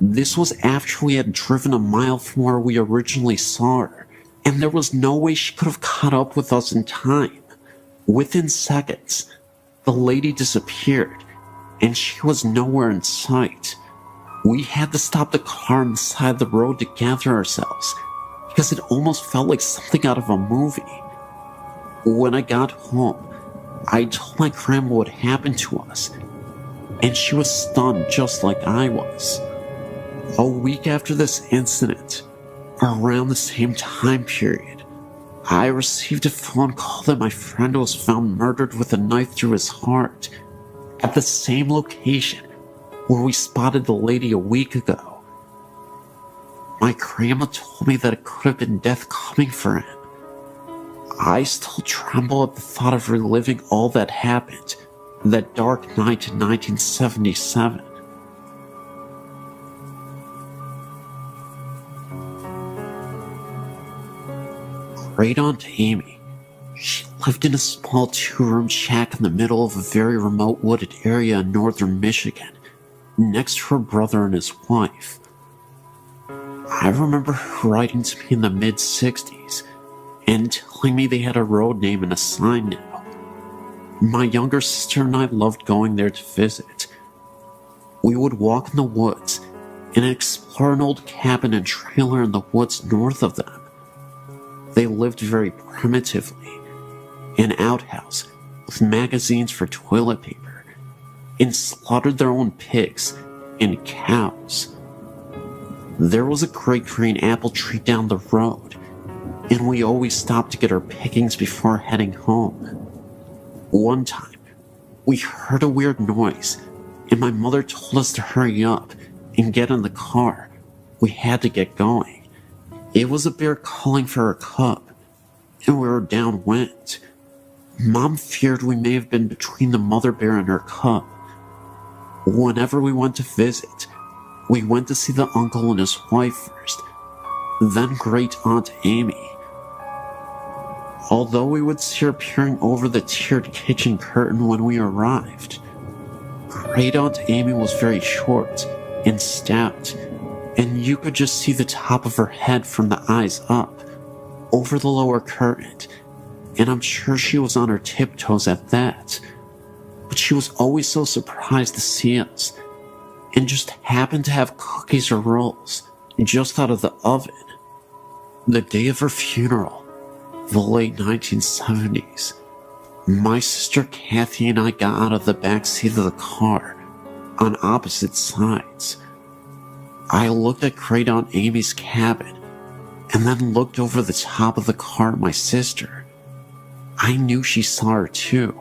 This was after we had driven a mile from where we originally saw her, and there was no way she could have caught up with us in time. Within seconds, the lady disappeared, and she was nowhere in sight. We had to stop the car on the side of the road to gather ourselves, because it almost felt like something out of a movie. When I got home, I told my grandma what happened to us, and she was stunned just like I was. A week after this incident, around the same time period, I received a phone call that my friend was found murdered with a knife through his heart at the same location where we spotted the lady a week ago. My grandma told me that it could have been death coming for him. I still tremble at the thought of reliving all that happened that dark night in 1977. Great Aunt Amy. She lived in a small 2-room shack in the middle of a very remote wooded area in northern Michigan, next to her brother and his wife. I remember her writing to me in the mid-60s and telling me they had a road name and a sign now. My younger sister and I loved going there to visit. We would walk in the woods and explore an old cabin and trailer in the woods north of them. They lived very primitively, an outhouse with magazines for toilet paper, and slaughtered their own pigs and cows. There was a great green apple tree down the road, and we always stopped to get our pickings before heading home. One time, we heard a weird noise, and my mother told us to hurry up and get in the car. We had to get going. It was a bear calling for her cub, and we were downwind. Mom feared we may have been between the mother bear and her cub. Whenever we went to visit, we went to see the uncle and his wife first, then Great Aunt Amy. Although we would see her peering over the tiered kitchen curtain when we arrived, Great Aunt Amy was very short and stout, and you could just see the top of her head from the eyes up, over the lower curtain, and I'm sure she was on her tiptoes at that. But she was always so surprised to see us, and just happened to have cookies or rolls just out of the oven. The day of her funeral, the late 1970s, my sister Kathy and I got out of the back seat of the car on opposite sides. I looked at Great Aunt Amy's cabin, and then looked over the top of the car at my sister. I knew she saw her too.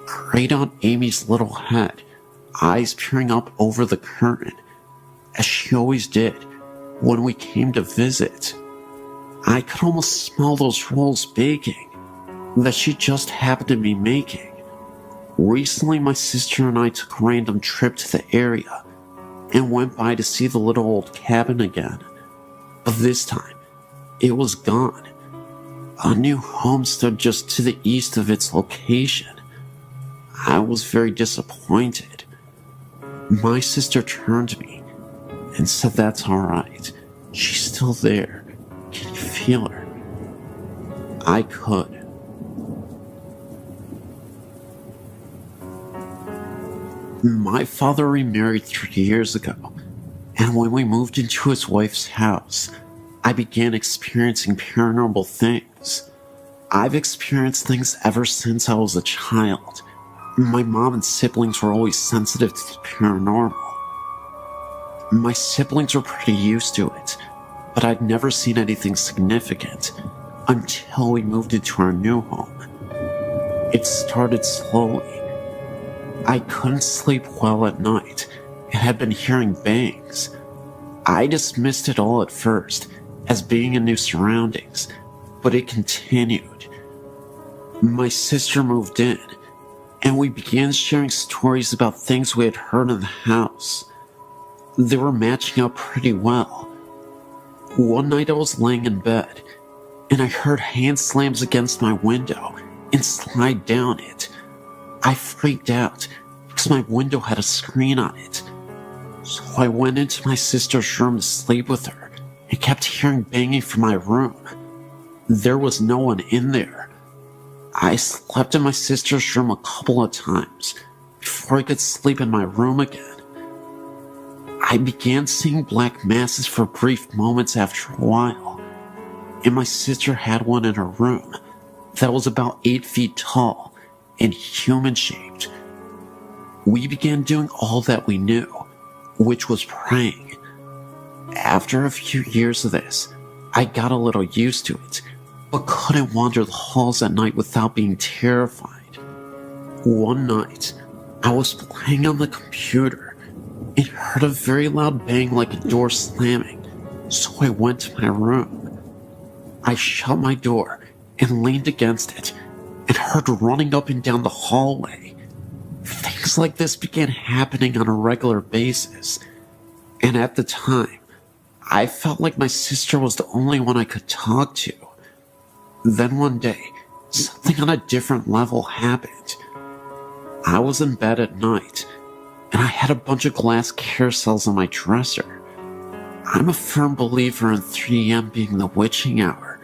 Great Aunt Amy's little head, eyes peering up over the curtain, as she always did when we came to visit. I could almost smell those rolls baking that she just happened to be making. Recently, my sister and I took a random trip to the area and went by to see the little old cabin again. But this time, it was gone. A new home stood just to the east of its location. I was very disappointed. My sister turned to me and said, "That's alright. She's still there. Can you feel her?" I could. My father remarried 3 years ago, and when we moved into his wife's house, I began experiencing paranormal things. I've experienced things ever since I was a child. My mom and siblings were always sensitive to the paranormal. My siblings were pretty used to it, but I'd never seen anything significant until we moved into our new home. It started slowly. I couldn't sleep well at night and had been hearing bangs. I dismissed it all at first as being in new surroundings, but it continued. My sister moved in, and we began sharing stories about things we had heard in the house. they were matching up pretty well. One night I was laying in bed, and I heard hand slams against my window and slide down it. I freaked out because my window had a screen on it. So I went into my sister's room to sleep with her and kept hearing banging from my room. There was no one in there. I slept in my sister's room a couple of times before I could sleep in my room again. I began seeing black masses for brief moments after a while, and my sister had one in her room that was about 8 feet tall and human-shaped. We began doing all that we knew, which was praying. After a few years of this, I got a little used to it, but couldn't wander the halls at night without being terrified. One night, I was playing on the computer and heard a very loud bang like a door slamming, so I went to my room. I shut my door and leaned against it and heard running up and down the hallway. Things like this began happening on a regular basis, and at the time, I felt like my sister was the only one I could talk to. Then one day, something on a different level happened. I was in bed at night, and I had a bunch of glass carousels on my dresser. I'm a firm believer in 3 a.m. being the witching hour,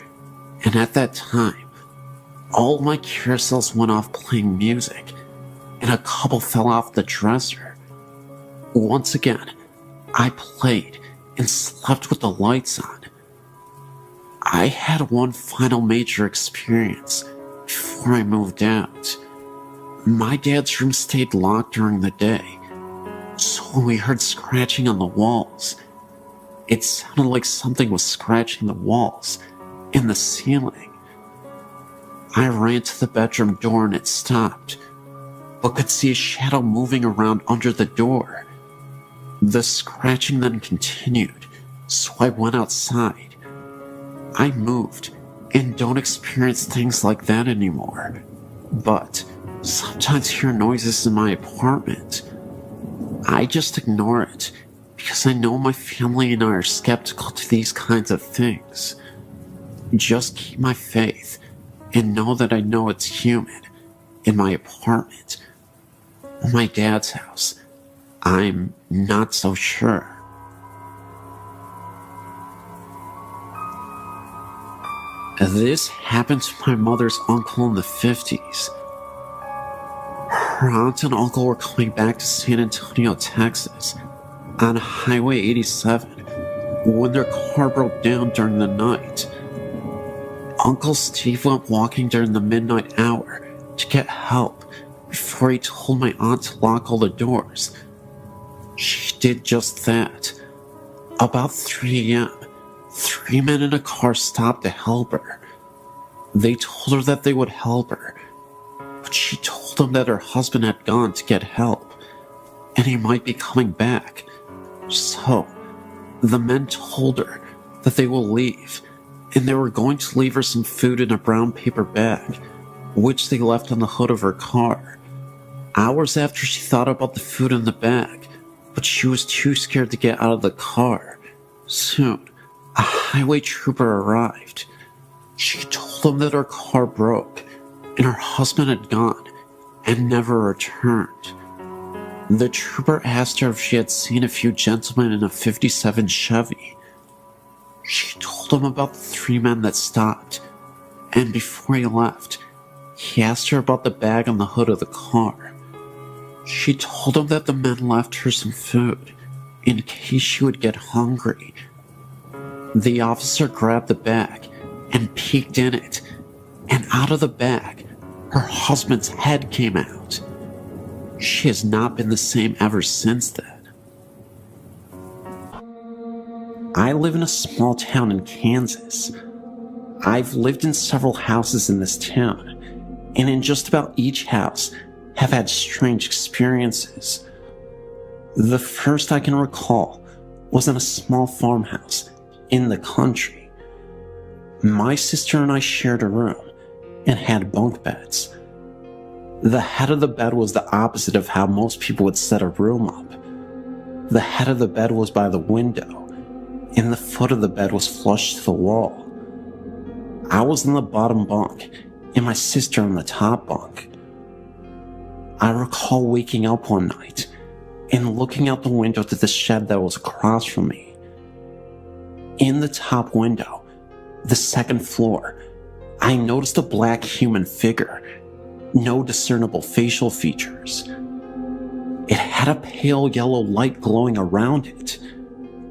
and at that time, all of my carousels went off playing music, and a couple fell off the dresser. Once again, I played and slept with the lights on. I had one final major experience before I moved out. My dad's room stayed locked during the day, so when we heard scratching on the walls, it sounded like something was scratching the walls and the ceiling. I ran to the bedroom door and it stopped, but could see a shadow moving around under the door. The scratching then continued, so I went outside. I moved and don't experience things like that anymore, but sometimes hear noises in my apartment. I just ignore it because I know my family and I are skeptical to these kinds of things. Just keep my faith and know that I know it's human in my apartment. My dad's house, I'm not so sure. This happened to my mother's uncle in the 50s. Her aunt and uncle were coming back to San Antonio, Texas, on Highway 87 when their car broke down during the night. Uncle Steve went walking during the midnight hour to get help before he told my aunt to lock all the doors. She did just that. About 3 a.m., 3 men in a car stopped to help her. They told her that they would help her, but she told them that her husband had gone to get help, and he might be coming back. So, the men told her that they will leave, and they were going to leave her some food in a brown paper bag, which they left on the hood of her car. Hours after, she thought about the food in the bag, but she was too scared to get out of the car. Soon, a highway trooper arrived. She told them that her car broke, and her husband had gone and never returned. The trooper asked her if she had seen a few gentlemen in a '57 Chevy. She told him about the 3 men that stopped, and before he left, he asked her about the bag on the hood of the car. She told him that the men left her some food in case she would get hungry. The officer grabbed the bag and peeked in it, and out of the bag, her husband's head came out. She has not been the same ever since then. I live in a small town in Kansas. I've lived in several houses in this town, and in just about each house have had strange experiences. The first I can recall was in a small farmhouse in the country. My sister and I shared a room and had bunk beds. The head of the bed was the opposite of how most people would set a room up. The head of the bed was by the window, and the foot of the bed was flush to the wall. I was in the bottom bunk, and my sister in the top bunk. I recall waking up one night and looking out the window to the shed that was across from me. In the top window, the second floor, I noticed a black human figure, no discernible facial features. It had a pale yellow light glowing around it,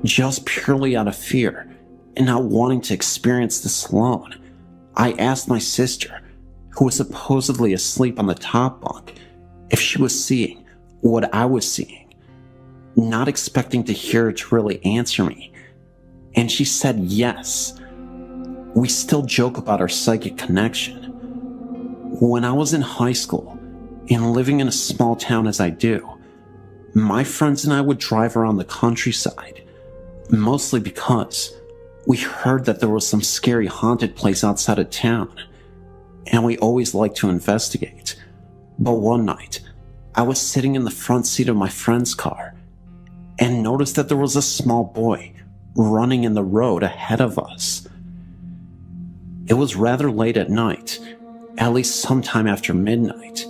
just purely out of fear and not wanting to experience this alone. I asked my sister, who was supposedly asleep on the top bunk, if she was seeing what I was seeing, not expecting to hear her to really answer me, and she said yes. We still joke about our psychic connection. When I was in high school and living in a small town as I do, my friends and I would drive around the countryside, mostly because we heard that there was some scary haunted place outside of town, and we always liked to investigate. But one night, I was sitting in the front seat of my friend's car and noticed that there was a small boy running in the road ahead of us. It was rather late at night, at least sometime after midnight,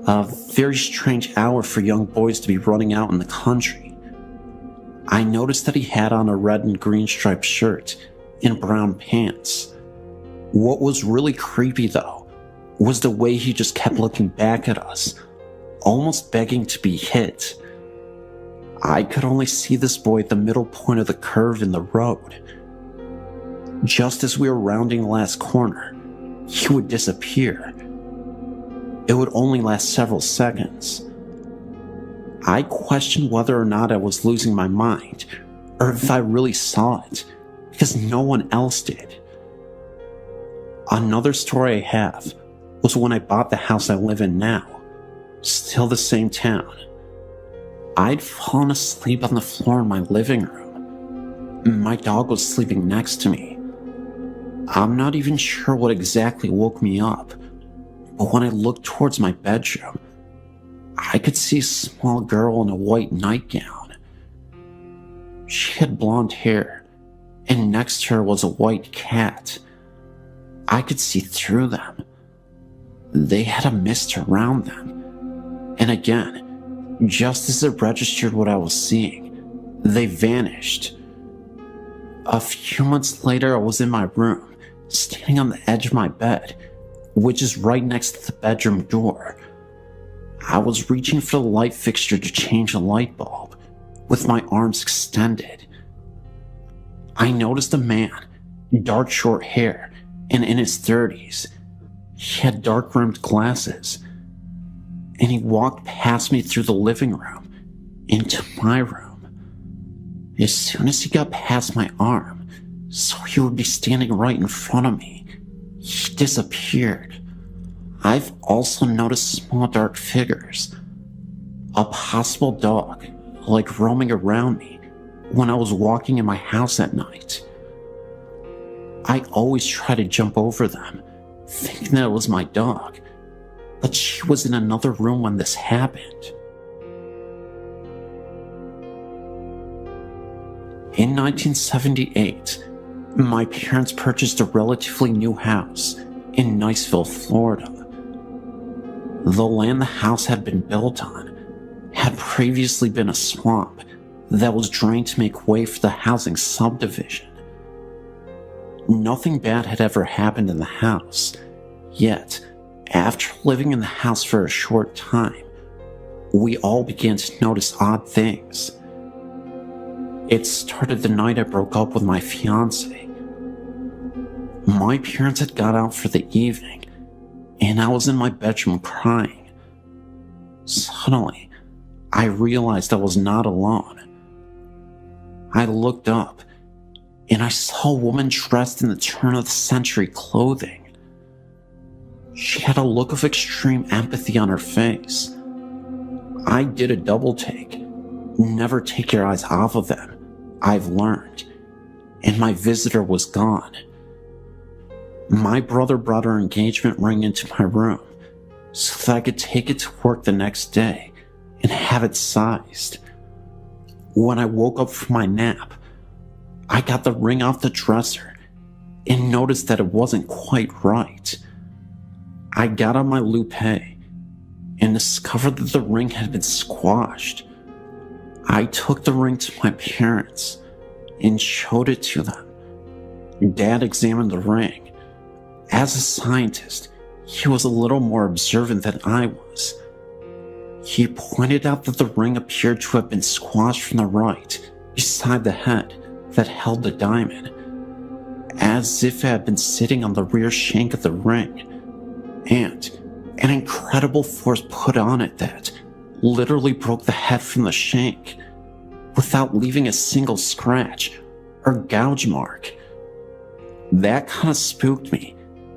a very strange hour for young boys to be running out in the country. I noticed that he had on a red and green striped shirt and brown pants. What was really creepy, though, was the way he just kept looking back at us, almost begging to be hit. I could only see this boy at the middle point of the curve in the road. Just as we were rounding the last corner, he would disappear. It would only last several seconds. I questioned whether or not I was losing my mind, or if I really saw it, because no one else did. Another story I have was when I bought the house I live in now, still the same town. I'd fallen asleep on the floor in my living room. My dog was sleeping next to me. I'm not even sure what exactly woke me up, but when I looked towards my bedroom, I could see a small girl in a white nightgown. She had blonde hair, and next to her was a white cat. I could see through them. They had a mist around them. And again, just as it registered what I was seeing, they vanished. A few months later, I was in my room, standing on the edge of my bed, which is right next to the bedroom door. I was reaching for the light fixture to change a light bulb, with my arms extended. I noticed a man, dark short hair, and in his 30s. He had dark rimmed glasses, and he walked past me through the living room, into my room. As soon as he got past my arm, so he would be standing right in front of me, he disappeared. I've also noticed small dark figures, a possible dog, like roaming around me when I was walking in my house at night. I always try to jump over them, thinking that it was my dog, but she was in another room when this happened. In 1978, my parents purchased a relatively new house in Niceville, Florida. The land the house had been built on had previously been a swamp that was drained to make way for the housing subdivision. Nothing bad had ever happened in the house, yet, after living in the house for a short time, we all began to notice odd things. It started the night I broke up with my fiancé. My parents had got out for the evening, and I was in my bedroom crying. Suddenly, I realized I was not alone. I looked up, and I saw a woman dressed in the turn-of-the-century clothing. She had a look of extreme empathy on her face. I did a double take. Never take your eyes off of them, I've learned. And my visitor was gone. My brother brought her engagement ring into my room so that I could take it to work the next day and have it sized. When I woke up from my nap, I got the ring off the dresser and noticed that it wasn't quite right. I got on my loupe and discovered that the ring had been squashed. I took the ring to my parents and showed it to them. Dad examined the ring. As a scientist, he was a little more observant than I was. He pointed out that the ring appeared to have been squashed from the right, beside the head that held the diamond, as if it had been sitting on the rear shank of the ring, and an incredible force put on it that literally broke the head from the shank, without leaving a single scratch or gouge mark. That kind of spooked me,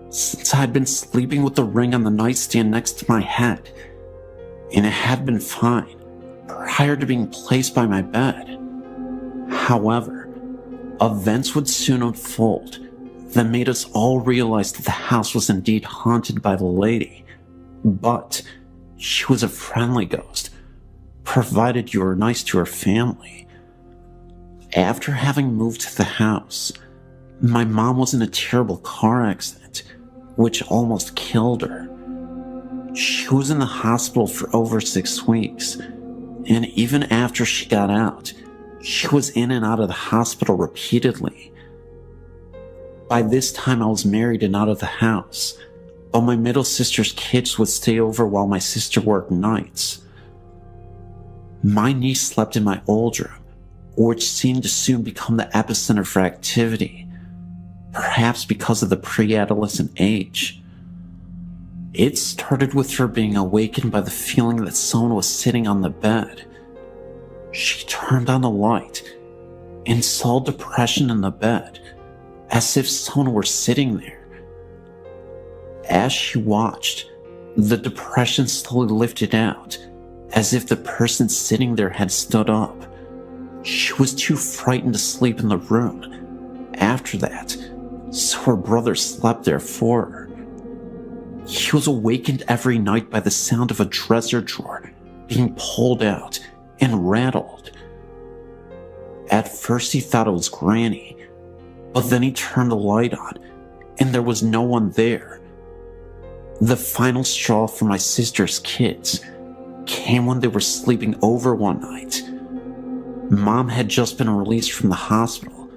since I'd been sleeping with the ring on the nightstand next to my head, and it had been fine prior to being placed by my bed. However, events would soon unfold that made us all realize that the house was indeed haunted by the lady, but she was a friendly ghost, provided you were nice to her family. After having moved to the house, my mom was in a terrible car accident, which almost killed her. She was in the hospital for over 6 weeks, and even after she got out, she was in and out of the hospital repeatedly. By this time, I was married and out of the house, but my middle sister's kids would stay over while my sister worked nights. My niece slept in my old room, which seemed to soon become the epicenter for activity, perhaps because of the pre-adolescent age. It started with her being awakened by the feeling that someone was sitting on the bed. She turned on the light and saw depression in the bed, as if someone were sitting there. As she watched, the depression slowly lifted out, as if the person sitting there had stood up. She was too frightened to sleep in the room after that, so her brother slept there for her. He was awakened every night by the sound of a dresser drawer being pulled out and rattled. At first he thought it was Granny, but then he turned the light on and there was no one there. The final straw for my sister's kids came when they were sleeping over one night. Mom had just been released from the hospital,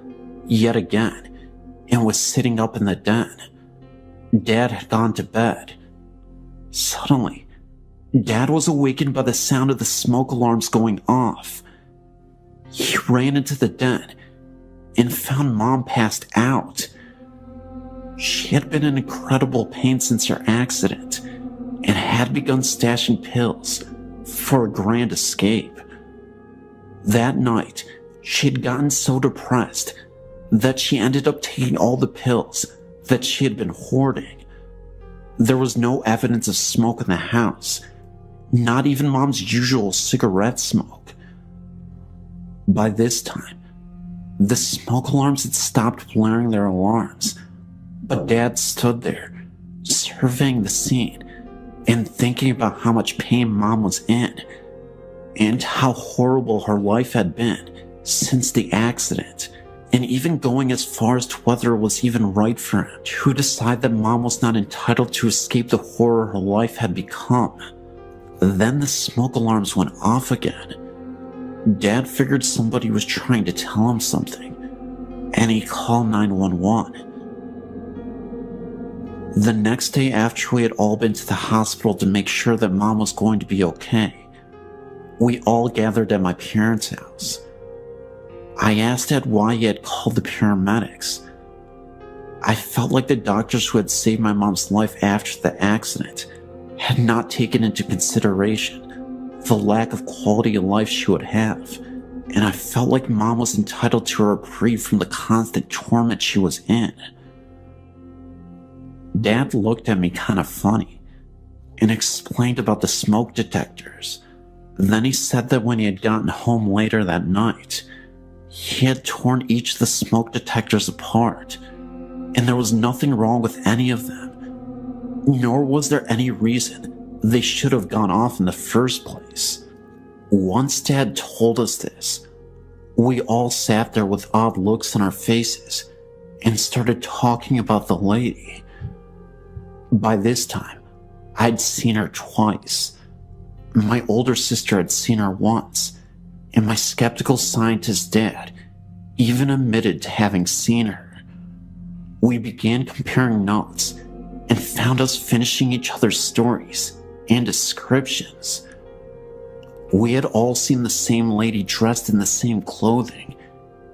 yet again, and was sitting up in the den. Dad had gone to bed. Suddenly, Dad was awakened by the sound of the smoke alarms going off. He ran into the den and found Mom passed out. She had been in incredible pain since her accident and had begun stashing pills for a grand escape. That night, she had gotten so depressed that she ended up taking all the pills that she had been hoarding. There was no evidence of smoke in the house, not even Mom's usual cigarette smoke. By this time, the smoke alarms had stopped blaring their alarms, but Dad stood there, surveying the scene and thinking about how much pain Mom was in and how horrible her life had been since the accident, and even going as far as to whether it was even right for him to decide that Mom was not entitled to escape the horror her life had become. Then the smoke alarms went off again. Dad figured somebody was trying to tell him something, and he called 911. The next day after we had all been to the hospital to make sure that Mom was going to be okay, we all gathered at my parents' house. I asked Dad why he had called the paramedics. I felt like the doctors who had saved my mom's life after the accident had not taken into consideration the lack of quality of life she would have, and I felt like Mom was entitled to a reprieve from the constant torment she was in. Dad looked at me kind of funny and explained about the smoke detectors. Then he said that when he had gotten home later that night, he had torn each of the smoke detectors apart, and there was nothing wrong with any of them, nor was there any reason they should have gone off in the first place. Once Dad told us this, We all sat there with odd looks on our faces and started talking about the lady. By this time, I'd seen her twice. My older sister had seen her once, and my skeptical scientist dad even admitted to having seen her. We began comparing notes and found us finishing each other's stories and descriptions. We had all seen the same lady dressed in the same clothing,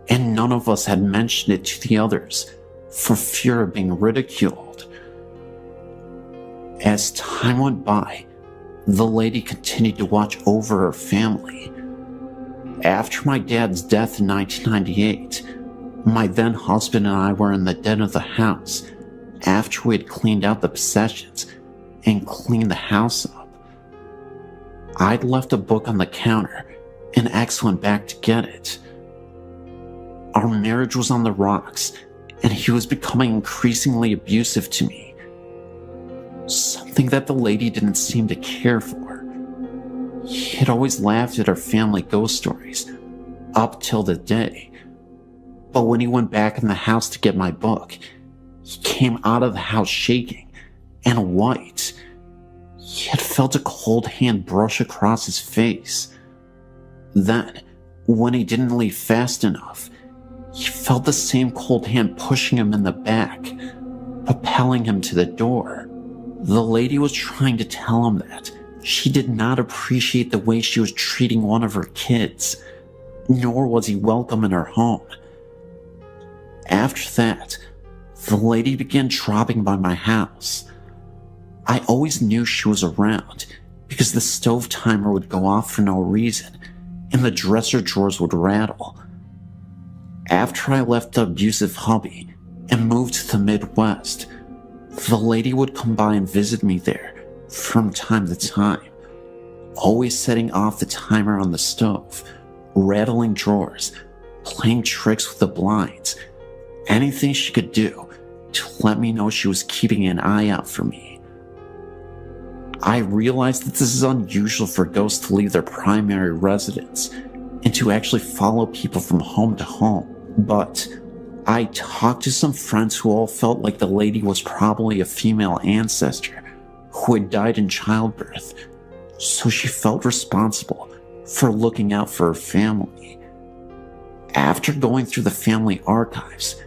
and none of us had mentioned it to the others for fear of being ridiculed. As time went by, the lady continued to watch over her family. After my dad's death in 1998, my then husband and I were in the den of the house after we had cleaned out the possessions and cleaned the house up. I'd left a book on the counter, and X went back to get it. Our marriage was on the rocks, and he was becoming increasingly abusive to me. Something that the lady didn't seem to care for. He had always laughed at our family ghost stories, up till the day. But when he went back in the house to get my book, he came out of the house shaking and white. He had felt a cold hand brush across his face. Then, when he didn't leave fast enough, he felt the same cold hand pushing him in the back, propelling him to the door. The lady was trying to tell him that she did not appreciate the way she was treating one of her kids, nor was he welcome in her home. After that, the lady began dropping by my house. I always knew she was around because the stove timer would go off for no reason and the dresser drawers would rattle. After I left the abusive hubby and moved to the Midwest, the lady would come by and visit me there from time to time, always setting off the timer on the stove, rattling drawers, playing tricks with the blinds, anything she could do to let me know she was keeping an eye out for me. I realized that this is unusual for ghosts to leave their primary residence and to actually follow people from home to home, but I talked to some friends who all felt like the lady was probably a female ancestor who had died in childbirth, so she felt responsible for looking out for her family. After going through the family archives,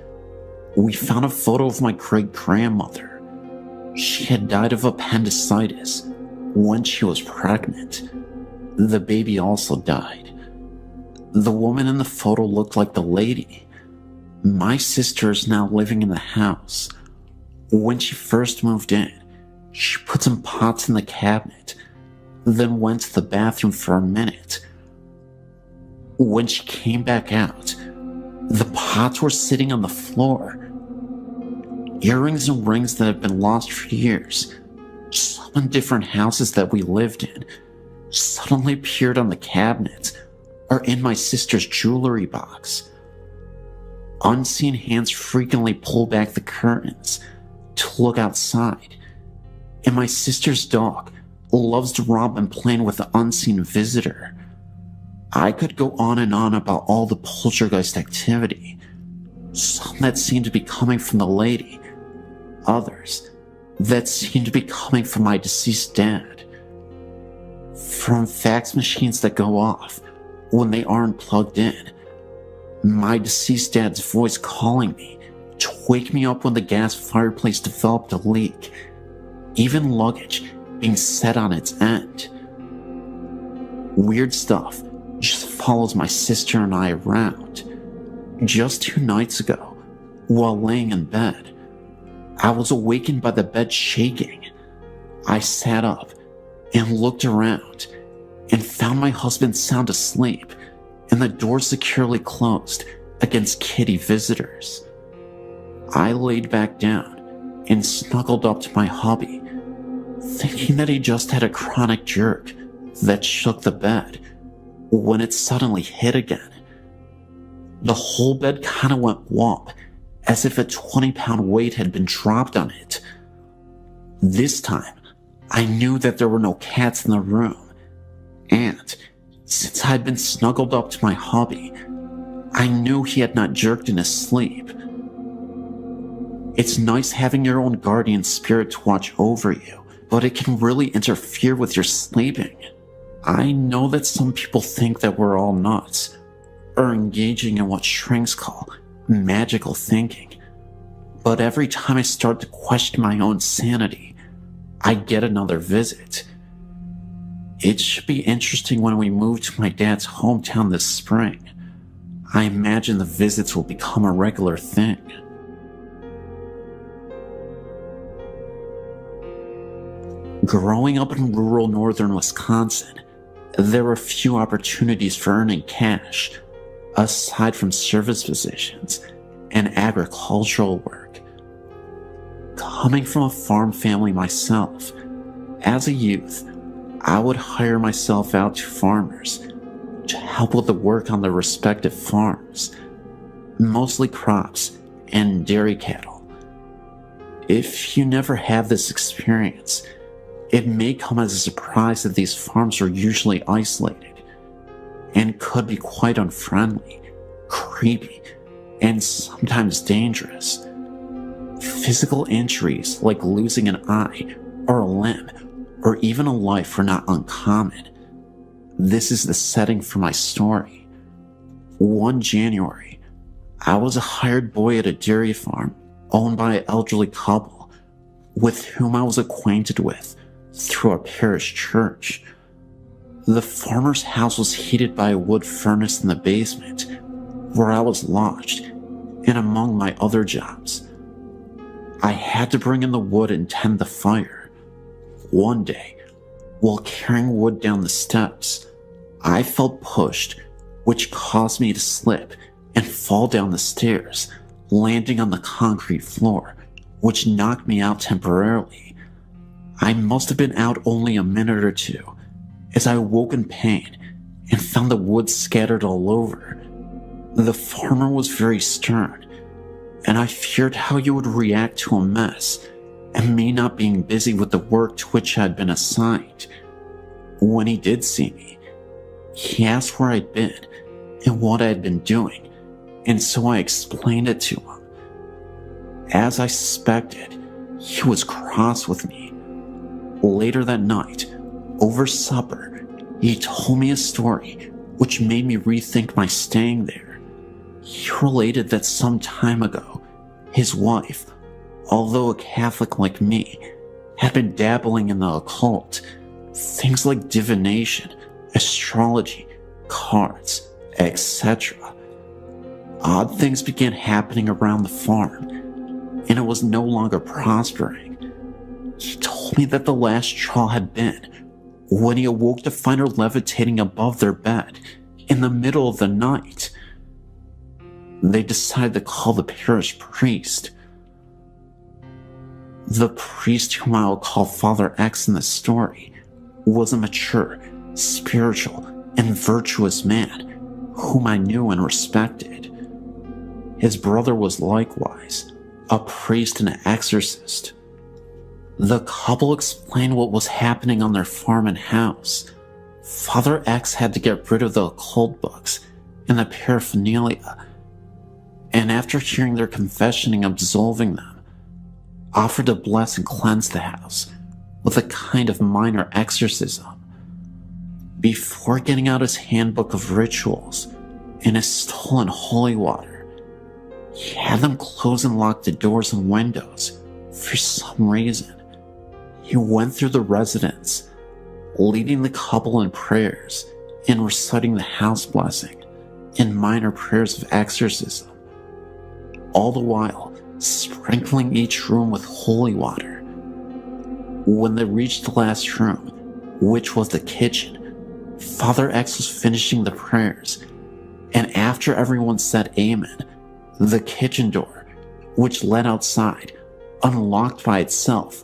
we found a photo of my great-grandmother. She had died of appendicitis when she was pregnant. The baby also died. The woman in the photo looked like the lady. My sister is now living in the house. When she first moved in, she put some pots in the cabinet, then went to the bathroom for a minute. When she came back out, the pots were sitting on the floor. Earrings and rings that had been lost for years, some in different houses that we lived in, suddenly appeared on the cabinet or in my sister's jewelry box. Unseen hands frequently pull back the curtains to look outside, and my sister's dog loves to romp and play with the unseen visitor. I could go on and on about all the poltergeist activity, some that seemed to be coming from the lady, others that seemed to be coming from my deceased dad. From fax machines that go off when they aren't plugged in, my deceased dad's voice calling me to wake me up when the gas fireplace developed a leak, even luggage being set on its end. Weird stuff just follows my sister and I around. Just 2 nights ago, while laying in bed, I was awakened by the bed shaking. I sat up and looked around and found my husband sound asleep and the door securely closed against kitty visitors. I laid back down and snuggled up to my hubby, thinking that he just had a chronic jerk that shook the bed when it suddenly hit again. The whole bed kind of went womp, as if a 20-pound weight had been dropped on it. This time, I knew that there were no cats in the room, and since I'd been snuggled up to my hubby, I knew he had not jerked in his sleep. It's nice having your own guardian spirit to watch over you, but it can really interfere with your sleeping. I know that some people think that we're all nuts, or engaging in what shrinks call magical thinking, but every time I start to question my own sanity, I get another visit. It should be interesting when we move to my dad's hometown this spring. I imagine the visits will become a regular thing. Growing up in rural northern Wisconsin, there were few opportunities for earning cash, aside from service positions and agricultural work. Coming from a farm family myself, as a youth, I would hire myself out to farmers to help with the work on their respective farms, mostly crops and dairy cattle. If you never have this experience, it may come as a surprise that these farms are usually isolated and could be quite unfriendly, creepy, and sometimes dangerous. Physical injuries like losing an eye or a limb or even a life are not uncommon. This is the setting for my story. One January, I was a hired boy at a dairy farm owned by an elderly couple with whom I was acquainted with through a parish church. The farmer's house was heated by a wood furnace in the basement, where I was lodged, and among my other jobs, I had to bring in the wood and tend the fire. One day, while carrying wood down the steps, I felt pushed, which caused me to slip and fall down the stairs, landing on the concrete floor, which knocked me out temporarily. I must have been out only a minute or two, as I woke in pain and found the wood scattered all over. The farmer was very stern, and I feared how he would react to a mess and me not being busy with the work to which I had been assigned. When he did see me, he asked where I'd been and what I had been doing, and so I explained it to him. As I suspected, he was cross with me. Later that night, over supper, he told me a story which made me rethink my staying there. He related that some time ago, his wife, although a Catholic like me, had been dabbling in the occult, things like divination, astrology, cards, etc. Odd things began happening around the farm, and it was no longer prospering. He told me that the last straw had been when he awoke to find her levitating above their bed in the middle of the night. They decided to call the parish priest. The priest, whom I will call Father X in the story, was a mature, spiritual, and virtuous man whom I knew and respected. His brother was likewise a priest and an exorcist. The couple explained what was happening on their farm and house. Father X had to get rid of the occult books and the paraphernalia, and after hearing their confession and absolving them, offered to bless and cleanse the house with a kind of minor exorcism. Before getting out his handbook of rituals and his stolen holy water, he had them close and lock the doors and windows for some reason. He went through the residence, leading the couple in prayers and reciting the house blessing and minor prayers of exorcism, all the while sprinkling each room with holy water. When they reached the last room, which was the kitchen, Father X was finishing the prayers, and after everyone said amen, the kitchen door, which led outside, unlocked by itself,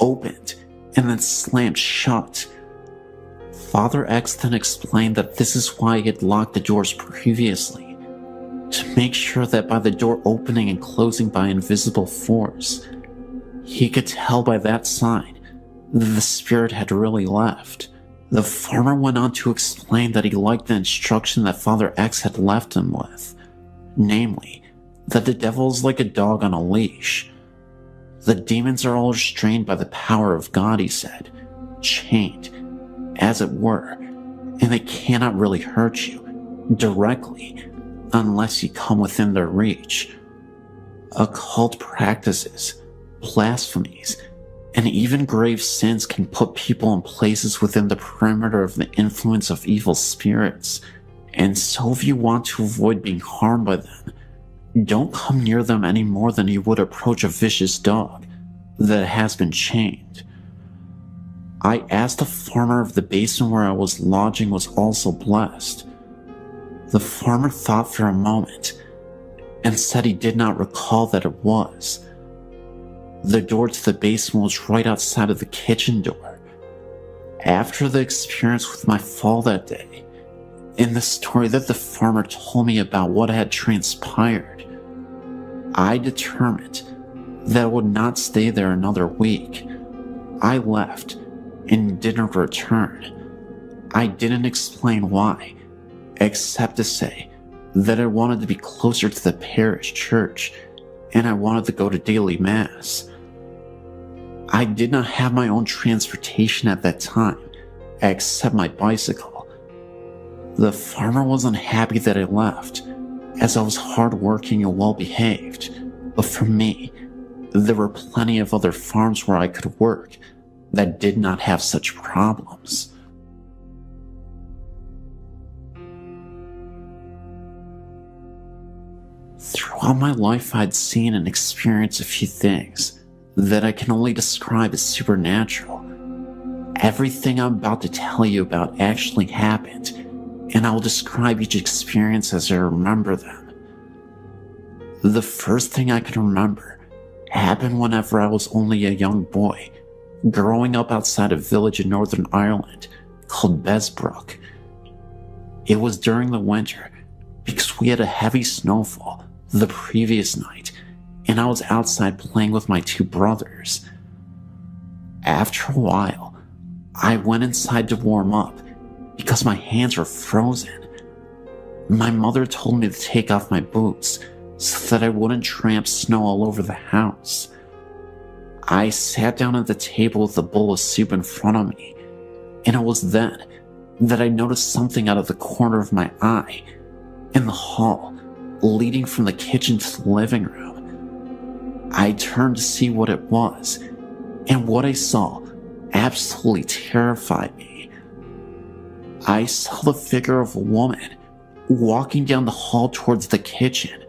opened and then slammed shut. Father X then explained that this is why he had locked the doors previously, to make sure that by the door opening and closing by invisible force, he could tell by that sign that the spirit had really left. The farmer went on to explain that he liked the instruction that Father X had left him with, namely, that the devil is like a dog on a leash. The demons are all restrained by the power of God, he said, chained, as it were, and they cannot really hurt you directly unless you come within their reach. Occult practices, blasphemies, and even grave sins can put people in places within the perimeter of the influence of evil spirits, and so if you want to avoid being harmed by them, don't come near them any more than you would approach a vicious dog that has been chained. I asked the farmer if the basement where I was lodging was also blessed. The farmer thought for a moment and said he did not recall that it was. The door to the basement was right outside of the kitchen door. After the experience with my fall that day, and the story that the farmer told me about what had transpired, I determined that I would not stay there another week. I left and didn't return. I didn't explain why, except to say that I wanted to be closer to the parish church and I wanted to go to daily mass. I did not have my own transportation at that time, except my bicycle. The farmer was unhappy that I left, as I was hardworking and well-behaved, but for me, there were plenty of other farms where I could work that did not have such problems. Throughout my life, I'd seen and experienced a few things that I can only describe as supernatural. Everything I'm about to tell you about actually happened, and I will describe each experience as I remember them. The first thing I can remember happened whenever I was only a young boy, growing up outside a village in Northern Ireland called Besbrook. It was during the winter because we had a heavy snowfall the previous night, and I was outside playing with my two brothers. After a while, I went inside to warm up because my hands were frozen. My mother told me to take off my boots so that I wouldn't tramp snow all over the house. I sat down at the table with a bowl of soup in front of me, and it was then that I noticed something out of the corner of my eye in the hall leading from the kitchen to the living room. I turned to see what it was, and what I saw absolutely terrified me. I saw the figure of a woman walking down the hall towards the kitchen.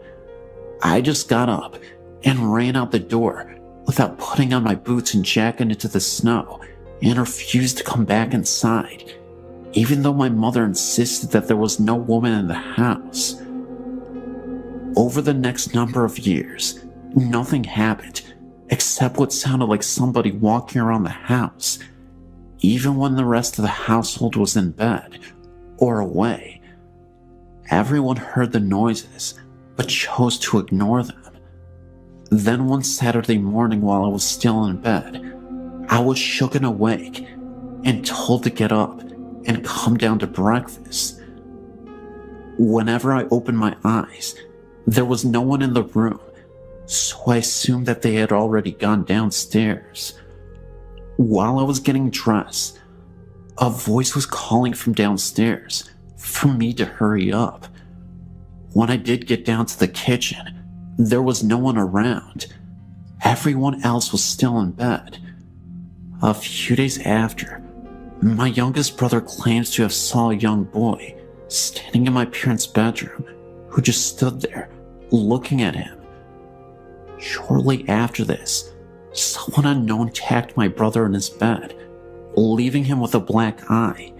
I just got up and ran out the door without putting on my boots and jacket into the snow, and refused to come back inside, even though my mother insisted that there was no woman in the house. Over the next number of years, nothing happened except what sounded like somebody walking around the house, even when the rest of the household was in bed or away. Everyone heard the noises, but chose to ignore them. Then one Saturday morning while I was still in bed, I was shook and awake and told to get up and come down to breakfast. Whenever I opened my eyes, there was no one in the room, so I assumed that they had already gone downstairs. While I was getting dressed, a voice was calling from downstairs for me to hurry up. When I did get down to the kitchen, there was no one around. Everyone else was still in bed. A few days after, my youngest brother claims to have saw a young boy standing in my parents' bedroom who just stood there looking at him. Shortly after this, someone unknown attacked my brother in his bed, leaving him with a black eye.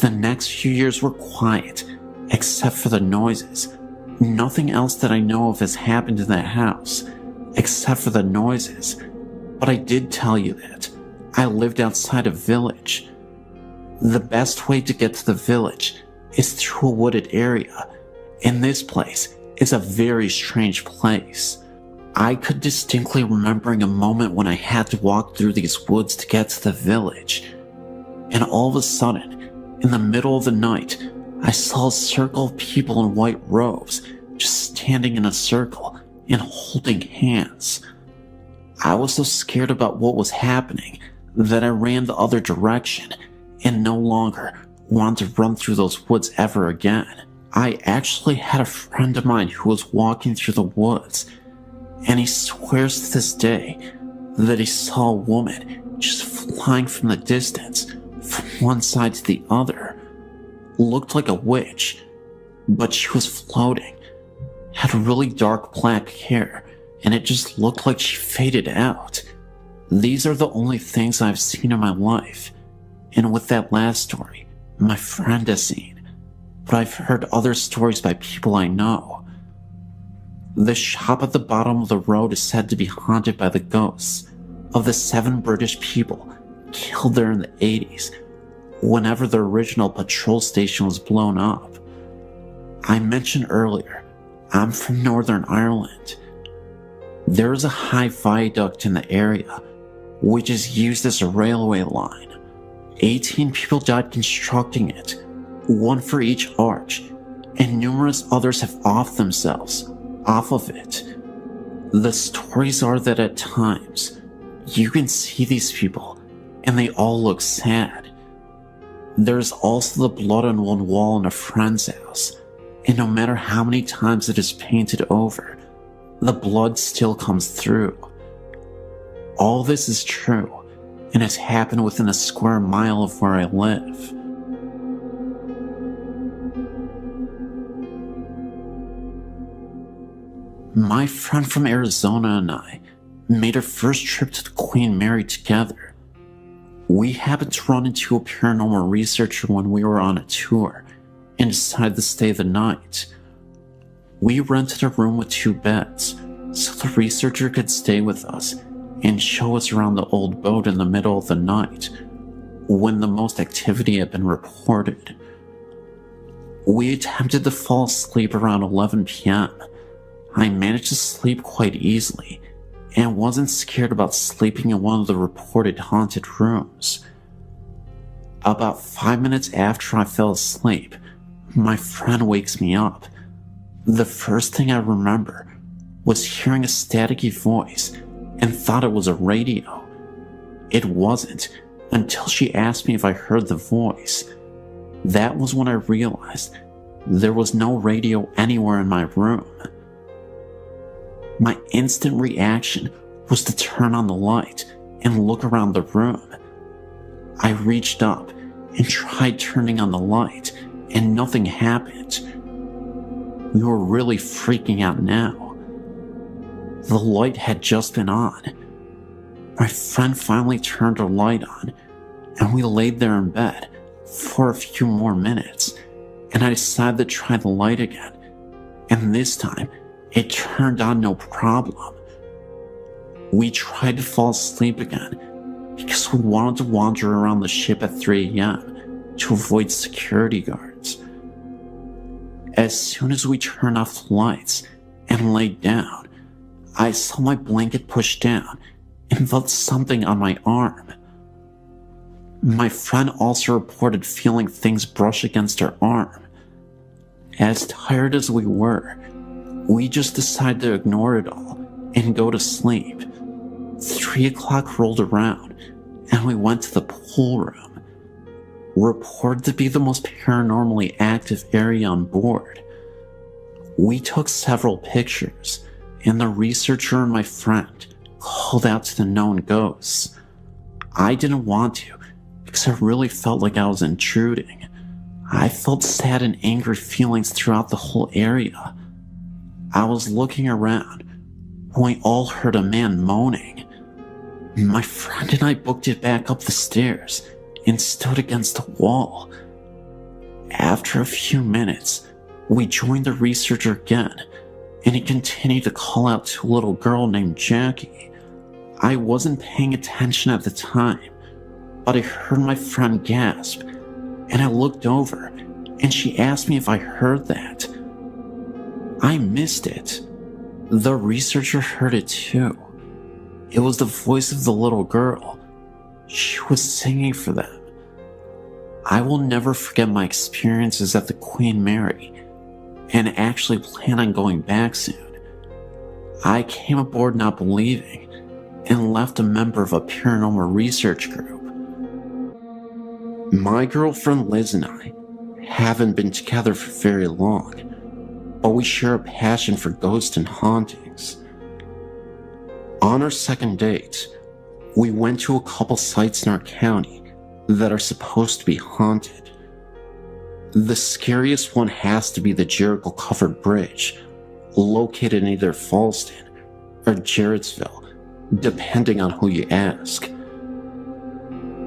The next few years were quiet, except for the noises. Nothing else that I know of has happened in that house, except for the noises. But I did tell you that I lived outside a village. The best way to get to the village is through a wooded area, and this place is a very strange place. I could distinctly remembering a moment when I had to walk through these woods to get to the village. and all of a sudden, in the middle of the night, I saw a circle of people in white robes just standing in a circle and holding hands. I was so scared about what was happening that I ran the other direction and no longer wanted to run through those woods ever again. I actually had a friend of mine who was walking through the woods, and he swears to this day that he saw a woman just flying from the distance from one side to the other. Looked like a witch, but she was floating, had really dark black hair, and it just looked like she faded out. These are the only things I've seen in my life, and with that last story, my friend has seen, but I've heard other stories by people I know. The shop at the bottom of the road is said to be haunted by the ghosts of the 7 British people killed there in the 80s, whenever the original patrol station was blown up. I mentioned earlier, I'm from Northern Ireland. There is a Hive viaduct in the area, which is used as a railway line. 18 people died constructing it, 1 for each arch, and numerous others have offed themselves off of it. The stories are that at times, you can see these people, and they all look sad. There's also the blood on one wall in a friend's house, and no matter how many times it is painted over, the blood still comes through. All this is true, and has happened within a square mile of where I live. My friend from Arizona and I made our first trip to the Queen Mary together. We happened to run into a paranormal researcher when we were on a tour and decided to stay the night. We rented a room with 2 beds so the researcher could stay with us and show us around the old boat in the middle of the night when the most activity had been reported. We attempted to fall asleep around 11 p.m. I managed to sleep quite easily and wasn't scared about sleeping in one of the reported haunted rooms. About 5 minutes after I fell asleep, my friend wakes me up. The first thing I remember was hearing a staticky voice and thought it was a radio. It wasn't until she asked me if I heard the voice. That was when I realized there was no radio anywhere in my room. My instant reaction was to turn on the light and look around the room. I reached up and tried turning on the light, and nothing happened. We were really freaking out now. The light had just been on. My friend finally turned her light on, and we laid there in bed for a few more minutes, and I decided to try the light again, and this time, it turned on no problem. We tried to fall asleep again because we wanted to wander around the ship at 3 a.m. to avoid security guards. As soon as we turned off the lights and laid down, I saw my blanket pushed down and felt something on my arm. My friend also reported feeling things brush against her arm. As tired as we were, we just decided to ignore it all and go to sleep. 3 o'clock rolled around and we went to the pool room. Reported to be the most paranormally active area on board. We took several pictures and the researcher and my friend called out to the known ghosts. I didn't want to because I really felt like I was intruding. I felt sad and angry feelings throughout the whole area. I was looking around when we all heard a man moaning. My friend and I booked it back up the stairs and stood against the wall. After a few minutes, we joined the researcher again, and he continued to call out to a little girl named Jackie. I wasn't paying attention at the time, but I heard my friend gasp, and I looked over, and she asked me if I heard that. I missed it. The researcher heard it too. It was the voice of the little girl. She was singing for them. I will never forget my experiences at the Queen Mary, and actually plan on going back soon. I came aboard not believing, and left a member of a paranormal research group. My girlfriend Liz and I haven't been together for very long, but we share a passion for ghosts and hauntings. On our second date, we went to a couple sites in our county that are supposed to be haunted. The scariest one has to be the Jericho-covered bridge, located in either Fallston or Jarrettsville, depending on who you ask.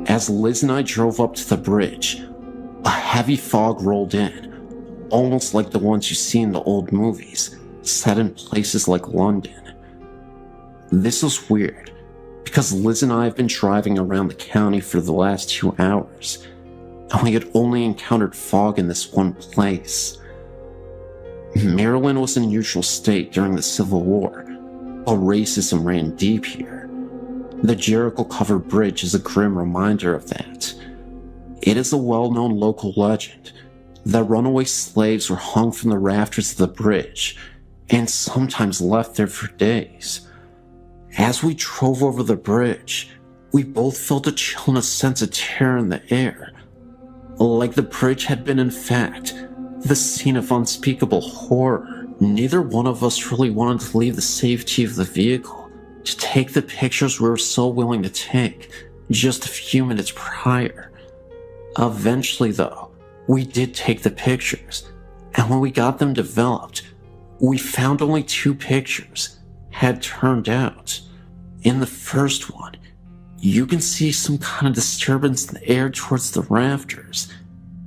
As Liz and I drove up to the bridge, a heavy fog rolled in, almost like the ones you see in the old movies, set in places like London. This was weird, because Liz and I have been driving around the county for the last 2 hours, and we had only encountered fog in this one place. Maryland was a neutral state during the Civil War, but racism ran deep here. The Jericho-covered bridge is a grim reminder of that. It is a well-known local legend that runaway slaves were hung from the rafters of the bridge, and sometimes left there for days. As we drove over the bridge, we both felt a chill and a sense of terror in the air, like the bridge had been, in fact, the scene of unspeakable horror. Neither one of us really wanted to leave the safety of the vehicle to take the pictures we were so willing to take just a few minutes prior. Eventually, though, we did take the pictures, and when we got them developed, we found only 2 pictures had turned out. In the first one, you can see some kind of disturbance in the air towards the rafters,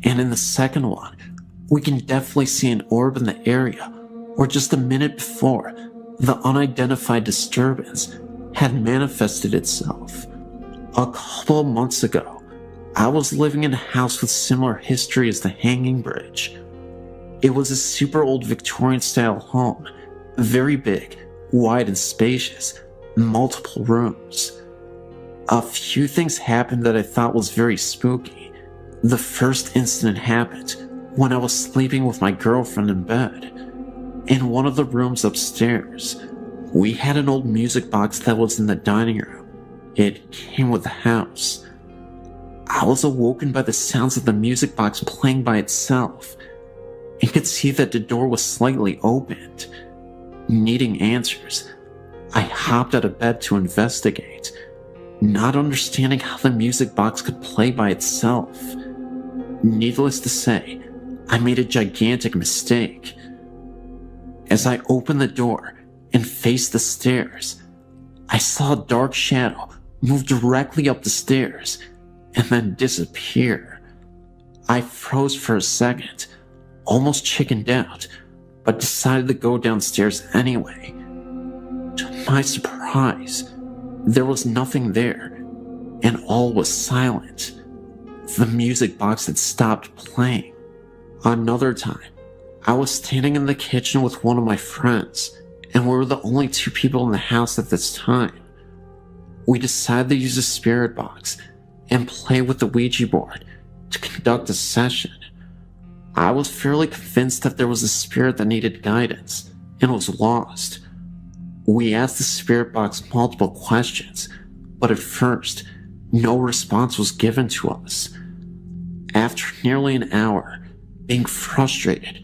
and in the second one, we can definitely see an orb in the area where just a minute before, the unidentified disturbance had manifested itself. A couple of months ago, I was living in a house with similar history as the Hanging Bridge. It was a super old Victorian-style home, very big, wide and spacious, multiple rooms. A few things happened that I thought was very spooky. The first incident happened when I was sleeping with my girlfriend in bed. In one of the rooms upstairs, we had an old music box that was in the dining room. It came with the house. I was awoken by the sounds of the music box playing by itself, and could see that the door was slightly opened. Needing answers, I hopped out of bed to investigate, not understanding how the music box could play by itself. Needless to say, I made a gigantic mistake. As I opened the door and faced the stairs, I saw a dark shadow move directly up the stairs and then disappear. I froze for a second, almost chickened out, but decided to go downstairs anyway. To my surprise, there was nothing there, and all was silent. The music box had stopped playing. Another time, I was standing in the kitchen with one of my friends, and we were the only 2 people in the house at this time. We decided to use a spirit box and play with the Ouija board to conduct a session. I was fairly convinced that there was a spirit that needed guidance and was lost. We asked the spirit box multiple questions, but at first, no response was given to us. After nearly an hour, being frustrated,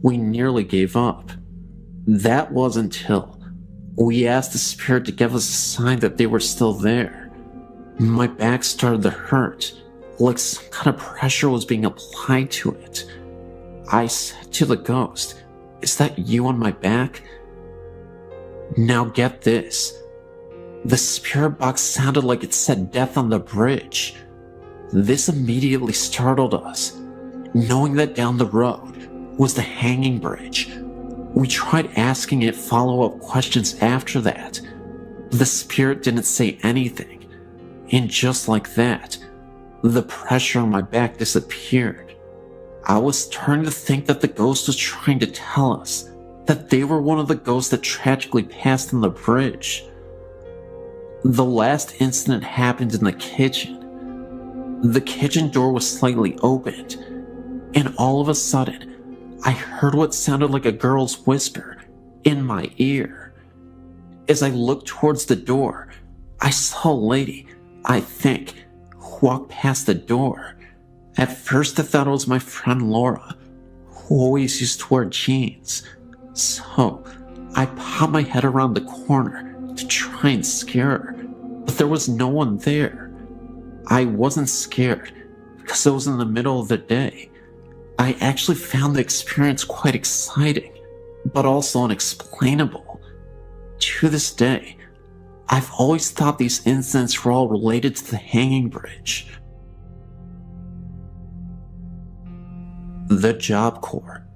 we nearly gave up. That was until we asked the spirit to give us a sign that they were still there. My back started to hurt, like some kind of pressure was being applied to it. I said to the ghost, "Is that you on my back?" Now get this. The spirit box sounded like it said death on the bridge. This immediately startled us, knowing that down the road was the Hanging Bridge. We tried asking it follow-up questions after that. The spirit didn't say anything, and just like that, the pressure on my back disappeared. I was starting to think that the ghost was trying to tell us that they were one of the ghosts that tragically passed on the bridge. The last incident happened in the kitchen. The kitchen door was slightly opened, and all of a sudden, I heard what sounded like a girl's whisper in my ear. As I looked towards the door, I saw a lady, I think, walk past the door. At first I thought it was my friend Laura, who always used to wear jeans. So I popped my head around the corner to try and scare her, but there was no one there. I wasn't scared because it was in the middle of the day. I actually found the experience quite exciting, but also unexplainable. To this day, I've always thought these incidents were all related to the hanging bridge. The Job Corps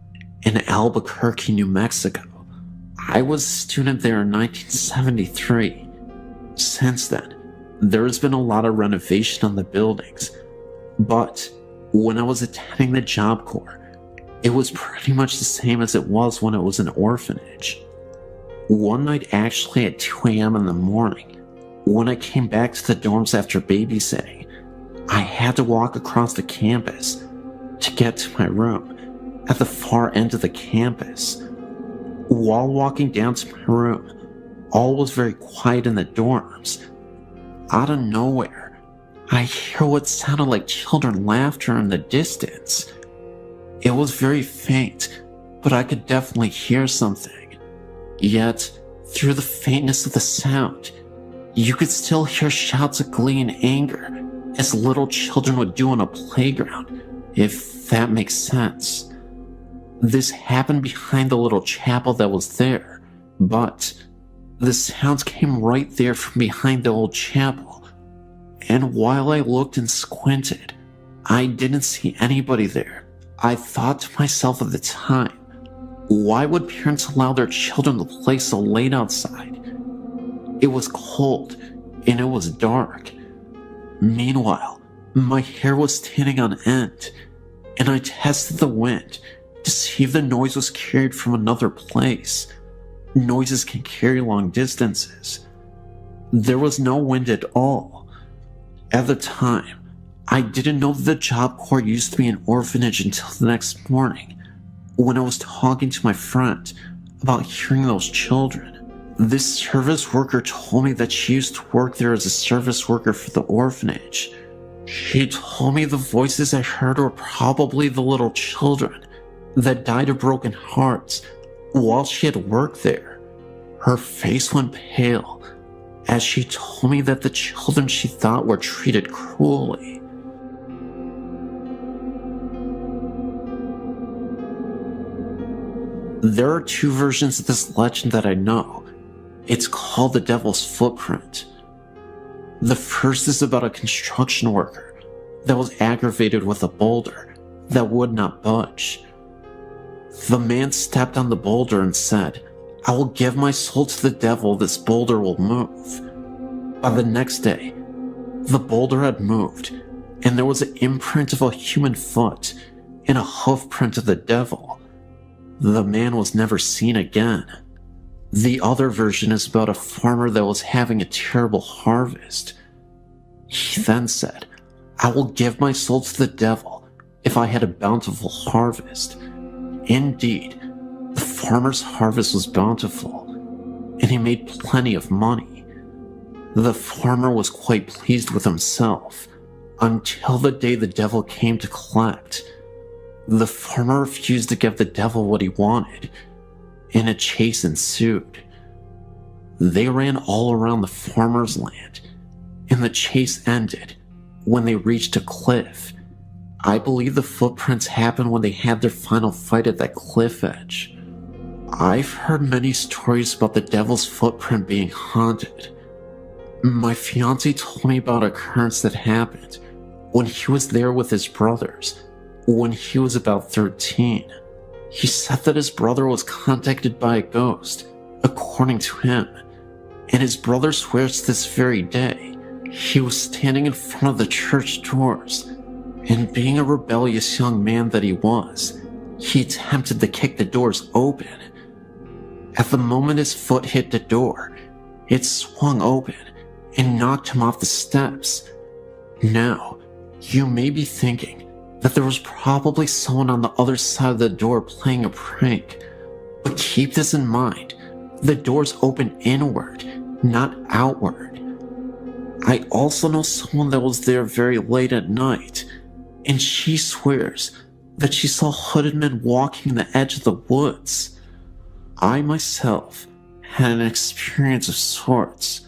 in Albuquerque, New Mexico. I was a student there in 1973. Since then, there has been a lot of renovation on the buildings, but when I was attending the Job Corps, it was pretty much the same as it was when it was an orphanage. One night, actually at 2 a.m. in the morning, when I came back to the dorms after babysitting, I had to walk across the campus to get to my room at the far end of the campus. While walking down to my room, all was very quiet in the dorms. Out of nowhere, I hear what sounded like children laughter in the distance. It was very faint, but I could definitely hear something. Yet, through the faintness of the sound, you could still hear shouts of glee and anger, as little children would do on a playground, if that makes sense. This happened behind the little chapel that was there, but the sounds came right there from behind the old chapel, and while I looked and squinted, I didn't see anybody there. I thought to myself at the time, why would parents allow their children to play so late outside? It was cold, and it was dark. Meanwhile, my hair was standing on end, and I tested the wind to see if the noise was carried from another place. Noises can carry long distances. There was no wind at all. At the time, I didn't know that the Job Corps used to be an orphanage until the next morning, when I was talking to my friend about hearing those children. This service worker told me that she used to work there as a service worker for the orphanage. She told me the voices I heard were probably the little children that died of broken hearts while she had worked there. Her face went pale as she told me that the children she thought were treated cruelly. There are 2 versions of this legend that I know. It's called the Devil's Footprint. The first is about a construction worker that was aggravated with a boulder that would not budge. The man stepped on the boulder and said, "I will give my soul to the devil, this boulder will move." By the next day, the boulder had moved, and there was an imprint of a human foot and a hoof print of the devil. The man was never seen again. The other version is about a farmer that was having a terrible harvest. He then said, "I will give my soul to the devil if I had a bountiful harvest." Indeed, the farmer's harvest was bountiful, and he made plenty of money. The farmer was quite pleased with himself, until the day the devil came to collect. The farmer refused to give the devil what he wanted, and a chase ensued. They ran all around the farmer's land, and the chase ended when they reached a cliff. I believe the footprints happened when they had their final fight at that cliff edge. I've heard many stories about the devil's footprint being haunted. My fiancé told me about an occurrence that happened when he was there with his brothers when he was about 13. He said that his brother was contacted by a ghost, according to him, and his brother swears to this very day he was standing in front of the church doors, and being a rebellious young man that he was, he attempted to kick the doors open. At the moment his foot hit the door, it swung open and knocked him off the steps. Now, You may be thinking that there was probably someone on the other side of the door playing a prank, but keep this in mind. The doors open inward, not outward. I also know someone that was there very late at night, and she swears that she saw hooded men walking the edge of the woods. I myself had an experience of sorts.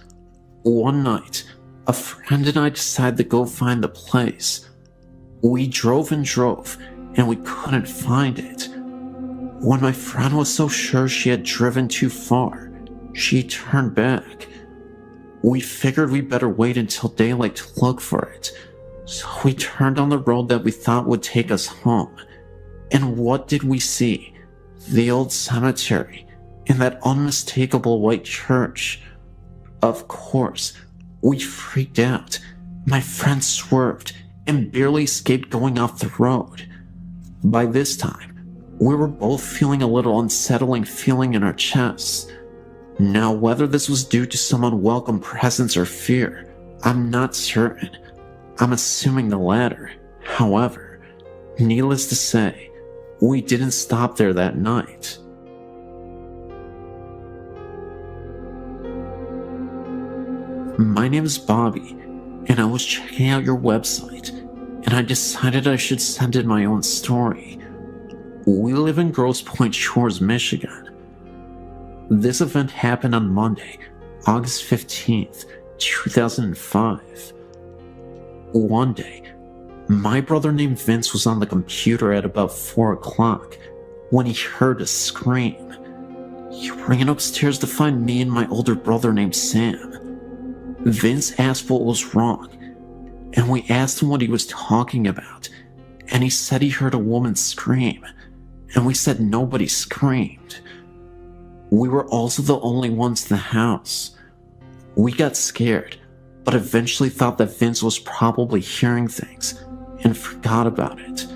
One night, a friend and I decided to go find the place. We drove and drove, and we couldn't find it. When my friend was so sure she had driven too far, she turned back. We figured we better wait until daylight to look for it, so we turned on the road that we thought would take us home. And what did we see? The old cemetery and that unmistakable white church. Of course, we freaked out. My friend swerved and barely escaped going off the road. By this time, we were both feeling a little unsettling feeling in our chests. Now, whether this was due to some unwelcome presence or fear, I'm not certain. I'm assuming the latter. However, needless to say, we didn't stop there that night. My name is Bobby, and I was checking out your website, and I decided I should send in my own story. We live in Grosse Pointe Shores, Michigan. This event happened on Monday, August 15th, 2005. One day, my brother named Vince was on the computer at about 4 o'clock when he heard a scream. He ran upstairs to find me and my older brother named Sam. Vince asked what was wrong, and we asked him what he was talking about, and he said he heard a woman scream, and we said nobody screamed. We were also the only ones in the house. We got scared, but eventually thought that Vince was probably hearing things and forgot about it.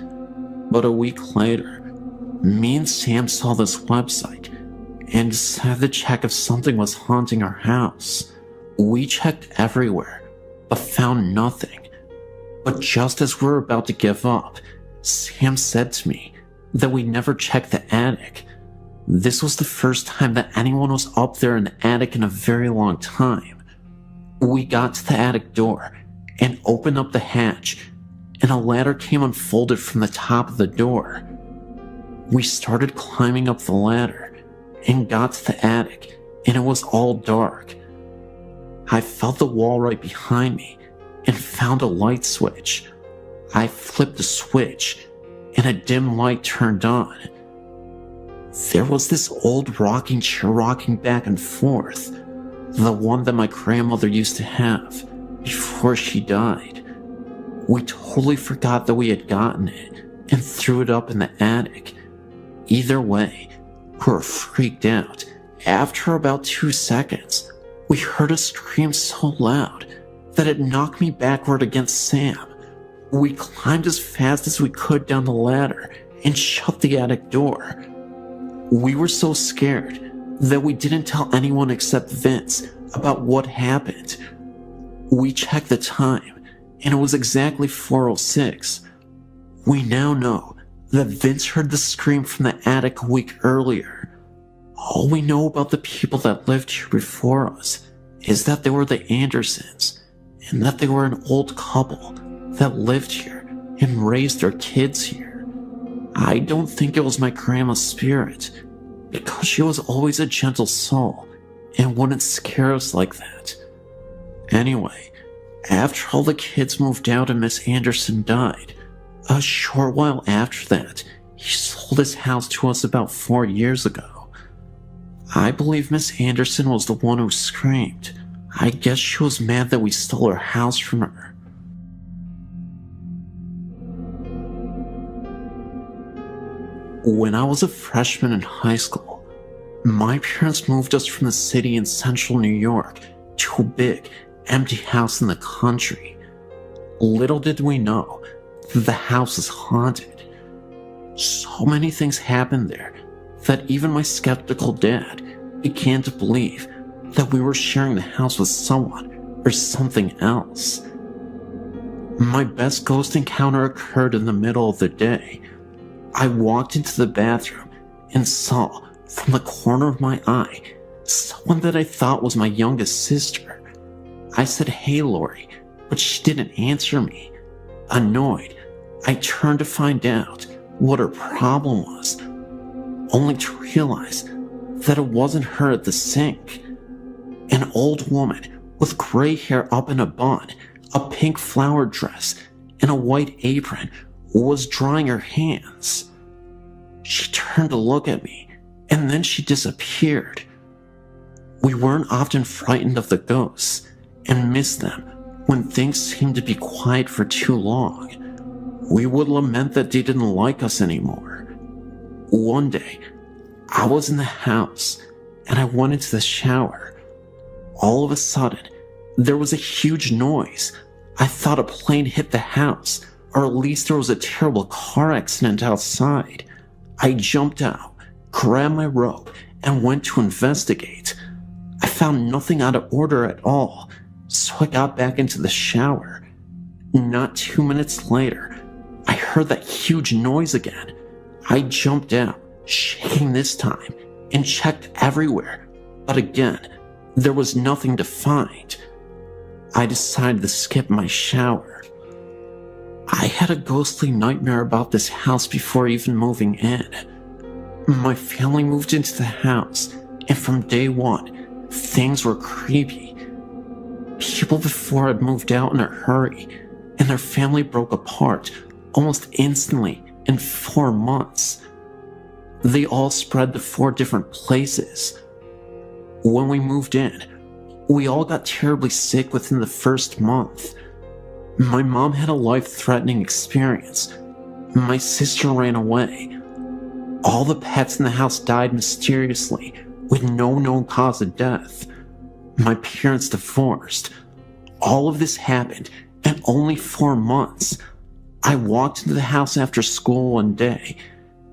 But a week later, me and Sam saw this website and decided to check if something was haunting our house. We checked everywhere, but found nothing. But just as we were about to give up, Sam said to me that we never checked the attic. This was the first time that anyone was up there in the attic in a very long time. We got to the attic door and opened up the hatch, and a ladder came unfolded from the top of the door. We started climbing up the ladder and got to the attic, and it was all dark. I felt the wall right behind me and found a light switch. I flipped the switch and a dim light turned on. There was this old rocking chair rocking back and forth, the one that my grandmother used to have before she died. We totally forgot that we had gotten it and threw it up in the attic. Either way, we were freaked out. After about 2 seconds, we heard a scream so loud that it knocked me backward against Sam. We climbed as fast as we could down the ladder and shut the attic door. We were so scared that we didn't tell anyone except Vince about what happened. We checked the time, and it was exactly 4:06. We now know that Vince heard the scream from the attic a week earlier. All we know about the people that lived here before us is that they were the Andersons, and that they were an old couple that lived here and raised their kids here. I don't think it was my grandma's spirit, because she was always a gentle soul and wouldn't scare us like that. Anyway, after all the kids moved out and Miss Anderson died, a short while after that, he sold his house to us about 4 years ago. I believe Miss Anderson was the one who screamed. I guess she was mad that we stole her house from her. When I was a freshman in high school, my parents moved us from the city in central New York to a big, empty house in the country. Little did we know that the house is haunted. So many things happened there that even my skeptical dad began to believe that we were sharing the house with someone or something else. My best ghost encounter occurred in the middle of the day. I walked into the bathroom and saw, from the corner of my eye, someone that I thought was my youngest sister. I said, "Hey, Lori," but she didn't answer me. Annoyed, I turned to find out what her problem was, only to realize that it wasn't her at the sink. An old woman with gray hair up in a bun, a pink flower dress, and a white apron was drying her hands. She turned to look at me, and then she disappeared. We weren't often frightened of the ghosts, and missed them when things seemed to be quiet for too long. We would lament that they didn't like us anymore. One day, I was in the house, and I went into the shower. All of a sudden, there was a huge noise. I thought a plane hit the house, or at least there was a terrible car accident outside. I jumped out, grabbed my robe, and went to investigate. I found nothing out of order at all, so I got back into the shower. Not 2 minutes later, I heard that huge noise again. I jumped out, shaking this time, and checked everywhere, but again, there was nothing to find. I decided to skip my shower. I had a ghostly nightmare about this house before even moving in. My family moved into the house, and from day one, things were creepy. People before had moved out in a hurry, and their family broke apart almost instantly in 4 months. They all spread to 4 different places. When we moved in, we all got terribly sick within the first month. My mom had a life-threatening experience. My sister ran away. All the pets in the house died mysteriously with no known cause of death. My parents divorced. All of this happened in only 4 months. I walked into the house after school one day,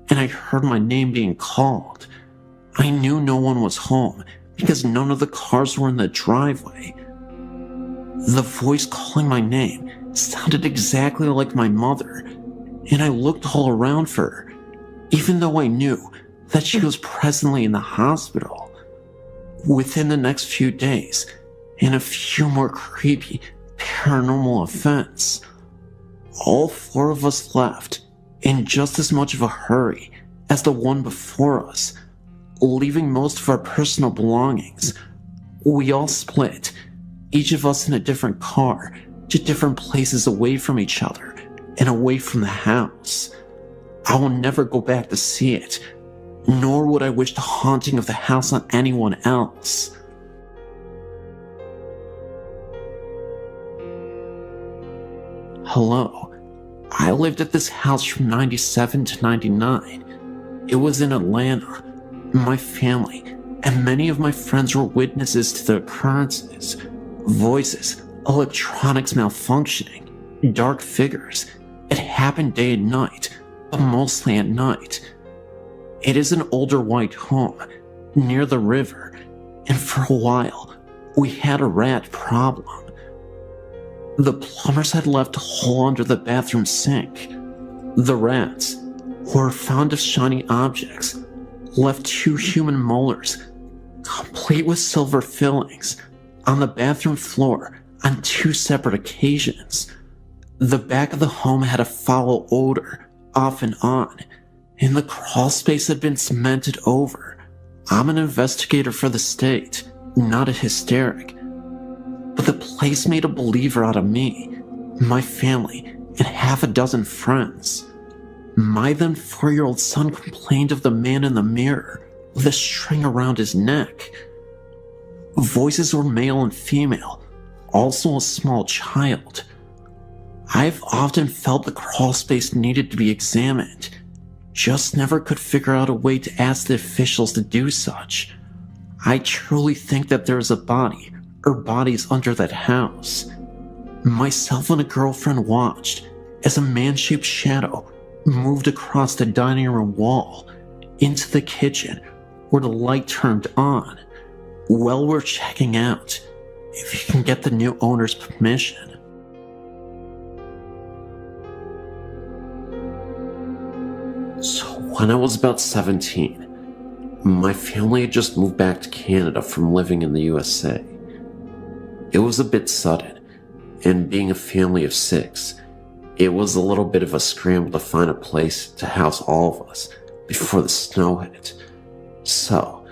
and I heard my name being called. I knew no one was home because none of the cars were in the driveway. The voice calling my name sounded exactly like my mother, and I looked all around for her, even though I knew that she was presently in the hospital. Within the next few days, and a few more creepy paranormal events, all 4 of us left in just as much of a hurry as the one before us, leaving most of our personal belongings. We all split, each of us in a different car, to different places away from each other and away from the house. I will never go back to see it, nor would I wish the haunting of the house on anyone else. Hello. I lived at this house from 97 to 99. It was in Atlanta. My family and many of my friends were witnesses to the occurrences. Voices, electronics malfunctioning, dark figures. It happened day and night, but mostly at night. It is an older white home near the river, and for a while, we had a rat problem. The plumbers had left a hole under the bathroom sink. The rats, who are fond of shiny objects, left 2 human molars, complete with silver fillings, on the bathroom floor on 2 separate occasions. The back of the home had a foul odor, off and on, and the crawl space had been cemented over. I'm an investigator for the state, not a hysteric. But the place made a believer out of me, my family, and half a dozen friends. My then 4-year-old son complained of the man in the mirror with a string around his neck. Voices were male and female, also a small child. I've often felt the crawl space needed to be examined, just never could figure out a way to ask the officials to do such. I truly think that there is a body or bodies under that house. Myself and a girlfriend watched as a man-shaped shadow moved across the dining room wall into the kitchen where the light turned on. Well, we're checking out, if you can get the new owner's permission. When I was about 17, my family had just moved back to Canada from living in the USA. It was a bit sudden, and being a family of 6, it was a little bit of a scramble to find a place to house all of us before the snow hit. So,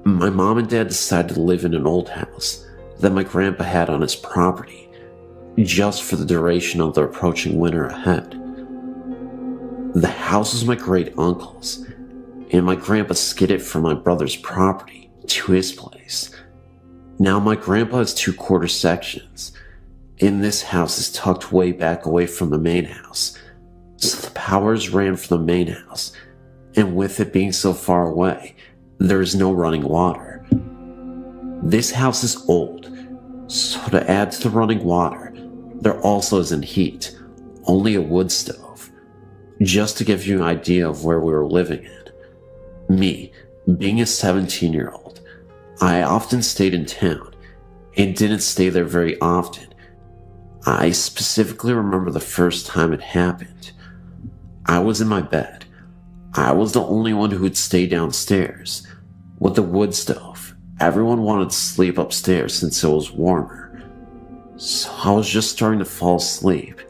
my mom and dad decided to live in an old house that my grandpa had on his property, just for the duration of the approaching winter ahead. The house was my great uncle's, and my grandpa skidded from my brother's property to his place. Now my grandpa has 2 quarter sections, and this house is tucked way back away from the main house, so the powers ran from the main house, and with it being so far away, there is no running water. This house is old, so to add to the running water, there also isn't heat, only a wood stove. Just to give you an idea of where we were living in. Me, being a 17-year-old, I often stayed in town and didn't stay there very often. I specifically remember the first time it happened. I was in my bed. I was the only one who would stay downstairs. With the wood stove, everyone wanted to sleep upstairs since it was warmer. So I was just starting to fall asleep,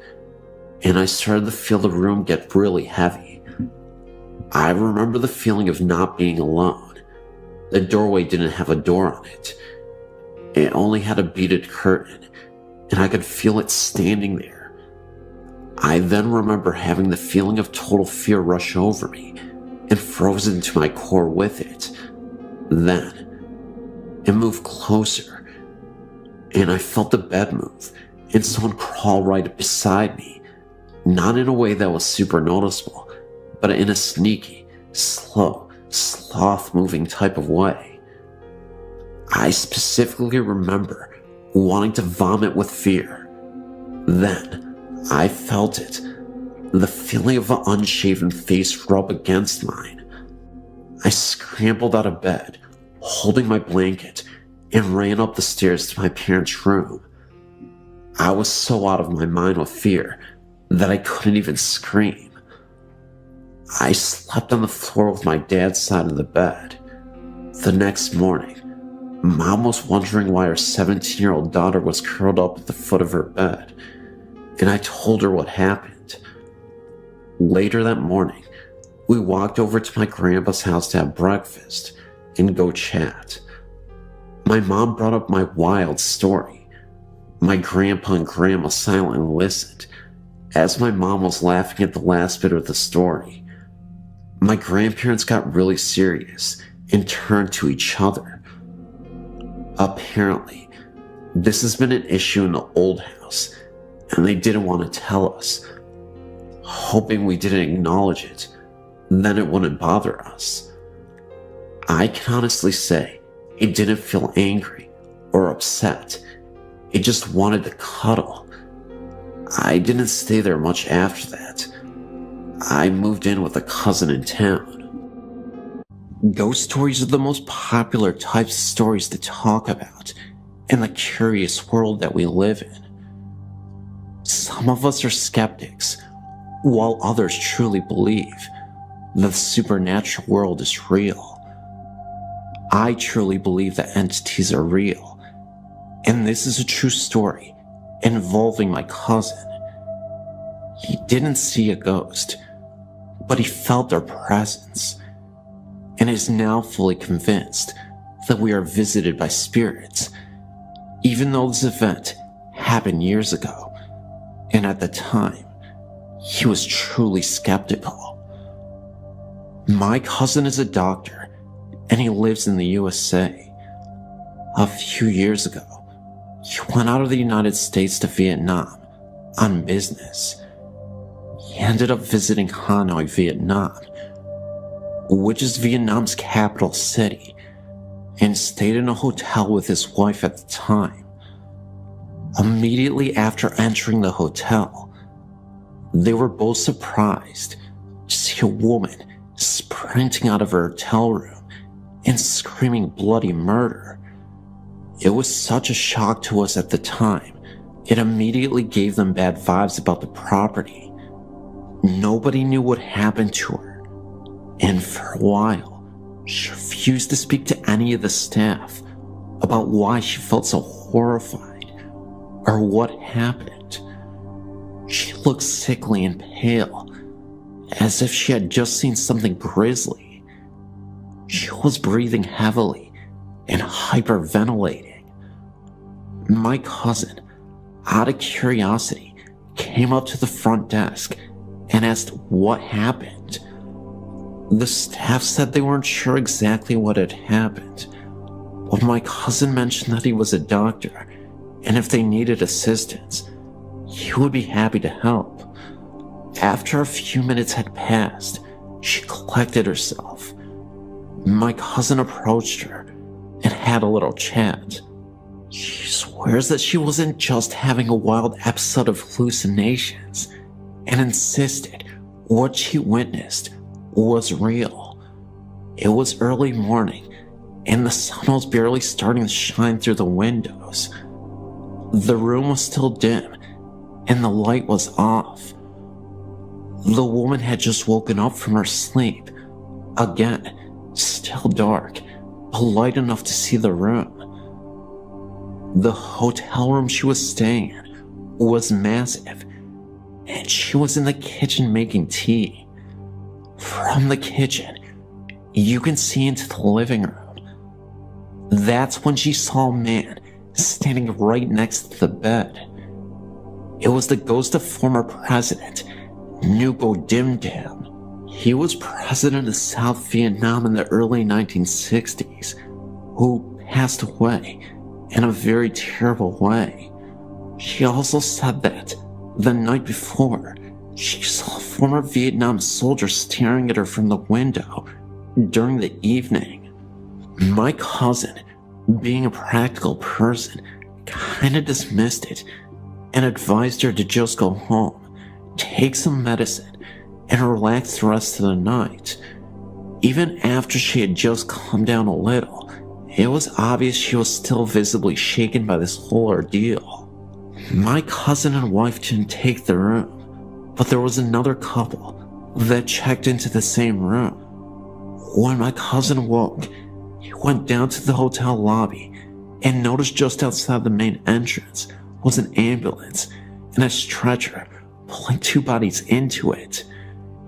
and I started to feel the room get really heavy. I remember the feeling of not being alone. The doorway didn't have a door on it. It only had a beaded curtain, and I could feel it standing there. I then remember having the feeling of total fear rush over me and froze into my core with it. Then, it moved closer, and I felt the bed move and someone crawl right beside me. Not in a way that was super noticeable, but in a sneaky, slow, sloth-moving type of way. I specifically remember wanting to vomit with fear. Then, I felt it, the feeling of an unshaven face rub against mine. I scrambled out of bed, holding my blanket, and ran up the stairs to my parents' room. I was so out of my mind with fear that I couldn't even scream. I slept on the floor with my dad's side of the bed. The next morning, Mom was wondering why her 17-year-old daughter was curled up at the foot of her bed, and I told her what happened. Later that morning, we walked over to my grandpa's house to have breakfast and go chat. My mom brought up my wild story. My grandpa and grandma silently listened, as my mom was laughing at the last bit of the story. My grandparents got really serious and turned to each other. Apparently, this has been an issue in the old house, and they didn't want to tell us, hoping we didn't acknowledge it, then it wouldn't bother us. I can honestly say it didn't feel angry or upset. It just wanted to cuddle. I didn't stay there much after that. I moved in with a cousin in town. Ghost stories are the most popular types of stories to talk about in the curious world that we live in. Some of us are skeptics, while others truly believe that the supernatural world is real. I truly believe that entities are real, and this is a true story involving my cousin. He didn't see a ghost, but he felt their presence, and is now fully convinced that we are visited by spirits, even though this event happened years ago, and at the time, he was truly skeptical. My cousin is a doctor, and he lives in the USA. A few years ago, he went out of the United States to Vietnam on business. He ended up visiting Hanoi, Vietnam, which is Vietnam's capital city, and stayed in a hotel with his wife at the time. Immediately after entering the hotel, they were both surprised to see a woman sprinting out of her hotel room and screaming bloody murder. It was such a shock to us at the time, it immediately gave them bad vibes about the property. Nobody knew what happened to her, And for a while, she refused to speak to any of the staff about why she felt so horrified or what happened. She looked sickly and pale, as if she had just seen something grisly. She was breathing heavily and hyperventilating. My cousin, out of curiosity, came up to the front desk and asked what happened. The staff said they weren't sure exactly what had happened, but my cousin mentioned that he was a doctor, and if they needed assistance, he would be happy to help. After a few minutes had passed, she collected herself. My cousin approached her and had a little chat. She swears that she wasn't just having a wild episode of hallucinations, and insisted what she witnessed was real. It was early morning, and the sun was barely starting to shine through the windows. The room was still dim, and the light was off. The woman had just woken up from her sleep. Again, still dark, but light enough to see the room. The hotel room she was staying in was massive, and she was in the kitchen making tea. From the kitchen, you can see into the living room. That's when she saw a man standing right next to the bed. It was the ghost of former president Nguyen Dim Dim. He was president of South Vietnam in the early 1960s, who passed away in a very terrible way. She also said that the night before, she saw a former Vietnam soldier staring at her from the window during the evening. My cousin, being a practical person, kinda dismissed it and advised her to just go home, take some medicine, and relax the rest of the night. Even after she had just calmed down a little, it was obvious she was still visibly shaken by this whole ordeal. My cousin and wife didn't take the room, but there was another couple that checked into the same room. When my cousin woke, he went down to the hotel lobby and noticed just outside the main entrance was an ambulance and a stretcher pulling two bodies into it.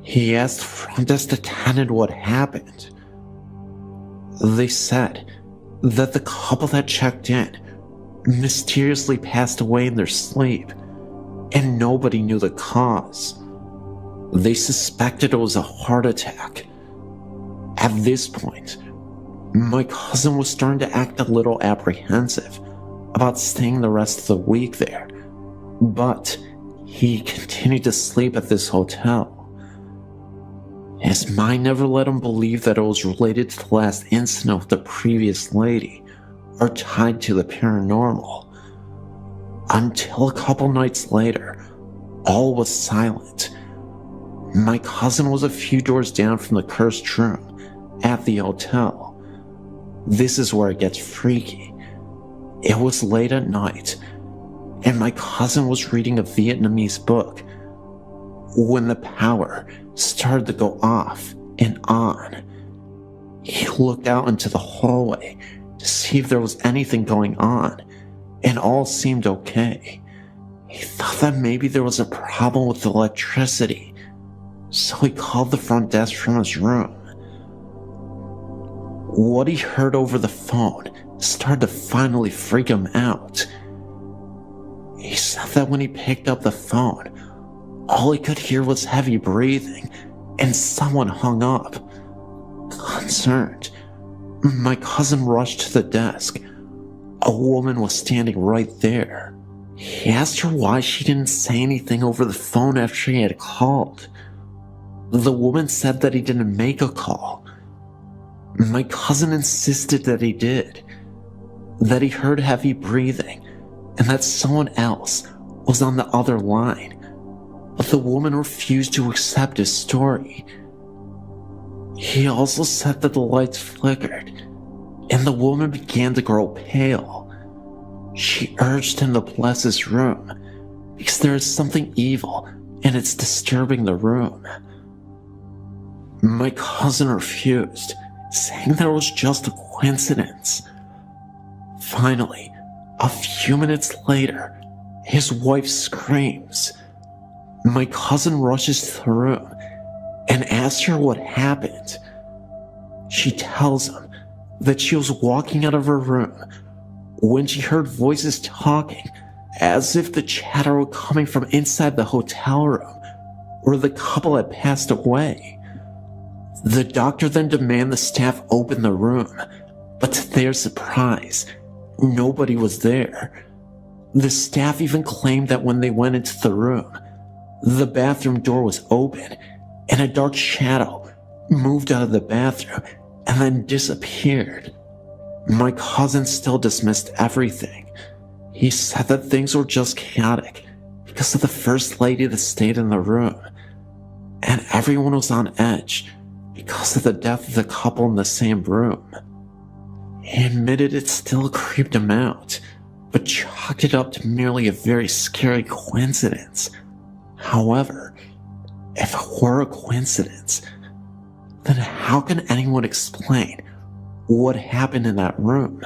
He asked the front desk attendant what happened. They said that the couple that checked in mysteriously passed away in their sleep, and nobody knew the cause. They suspected it was a heart attack. At this point, my cousin was starting to act a little apprehensive about staying the rest of the week there, but he continued to sleep at this hotel. His mind never let him believe that it was related to the last incident with the previous lady or tied to the paranormal. Until a couple nights later, all was silent. My cousin was a few doors down from the cursed room at the hotel. This is where it gets freaky. It was late at night, and my cousin was reading a Vietnamese book when the power started to go off and on. He looked out into the hallway to see if there was anything going on, and all seemed okay. He thought that maybe there was a problem with the electricity, so he called the front desk from his room. What he heard over the phone started to finally freak him out. He said that when he picked up the phone, all he could hear was heavy breathing, and someone hung up. Concerned, my cousin rushed to the desk. A woman was standing right there. He asked her why she didn't say anything over the phone after he had called. The woman said that he didn't make a call. My cousin insisted that he did, that he heard heavy breathing, and that someone else was on the other line, but the woman refused to accept his story. He also said that the lights flickered, and the woman began to grow pale. She urged him to bless his room, because there is something evil and it's disturbing the room. My cousin refused, saying that it was just a coincidence. Finally, a few minutes later, his wife screams. My cousin rushes to the room and asks her what happened. She tells him that she was walking out of her room when she heard voices talking as if the chatter were coming from inside the hotel room where the couple had passed away. The doctor then demanded the staff open the room, but to their surprise, nobody was there. The staff even claimed that when they went into the room, the bathroom door was open and a dark shadow moved out of the bathroom and then disappeared. My cousin still dismissed everything. He said that things were just chaotic because of the first lady that stayed in the room, and everyone was on edge because of the death of the couple in the same room. He admitted it still creeped him out, but chalked it up to merely a very scary coincidence. However, if it were a coincidence, then how can anyone explain what happened in that room?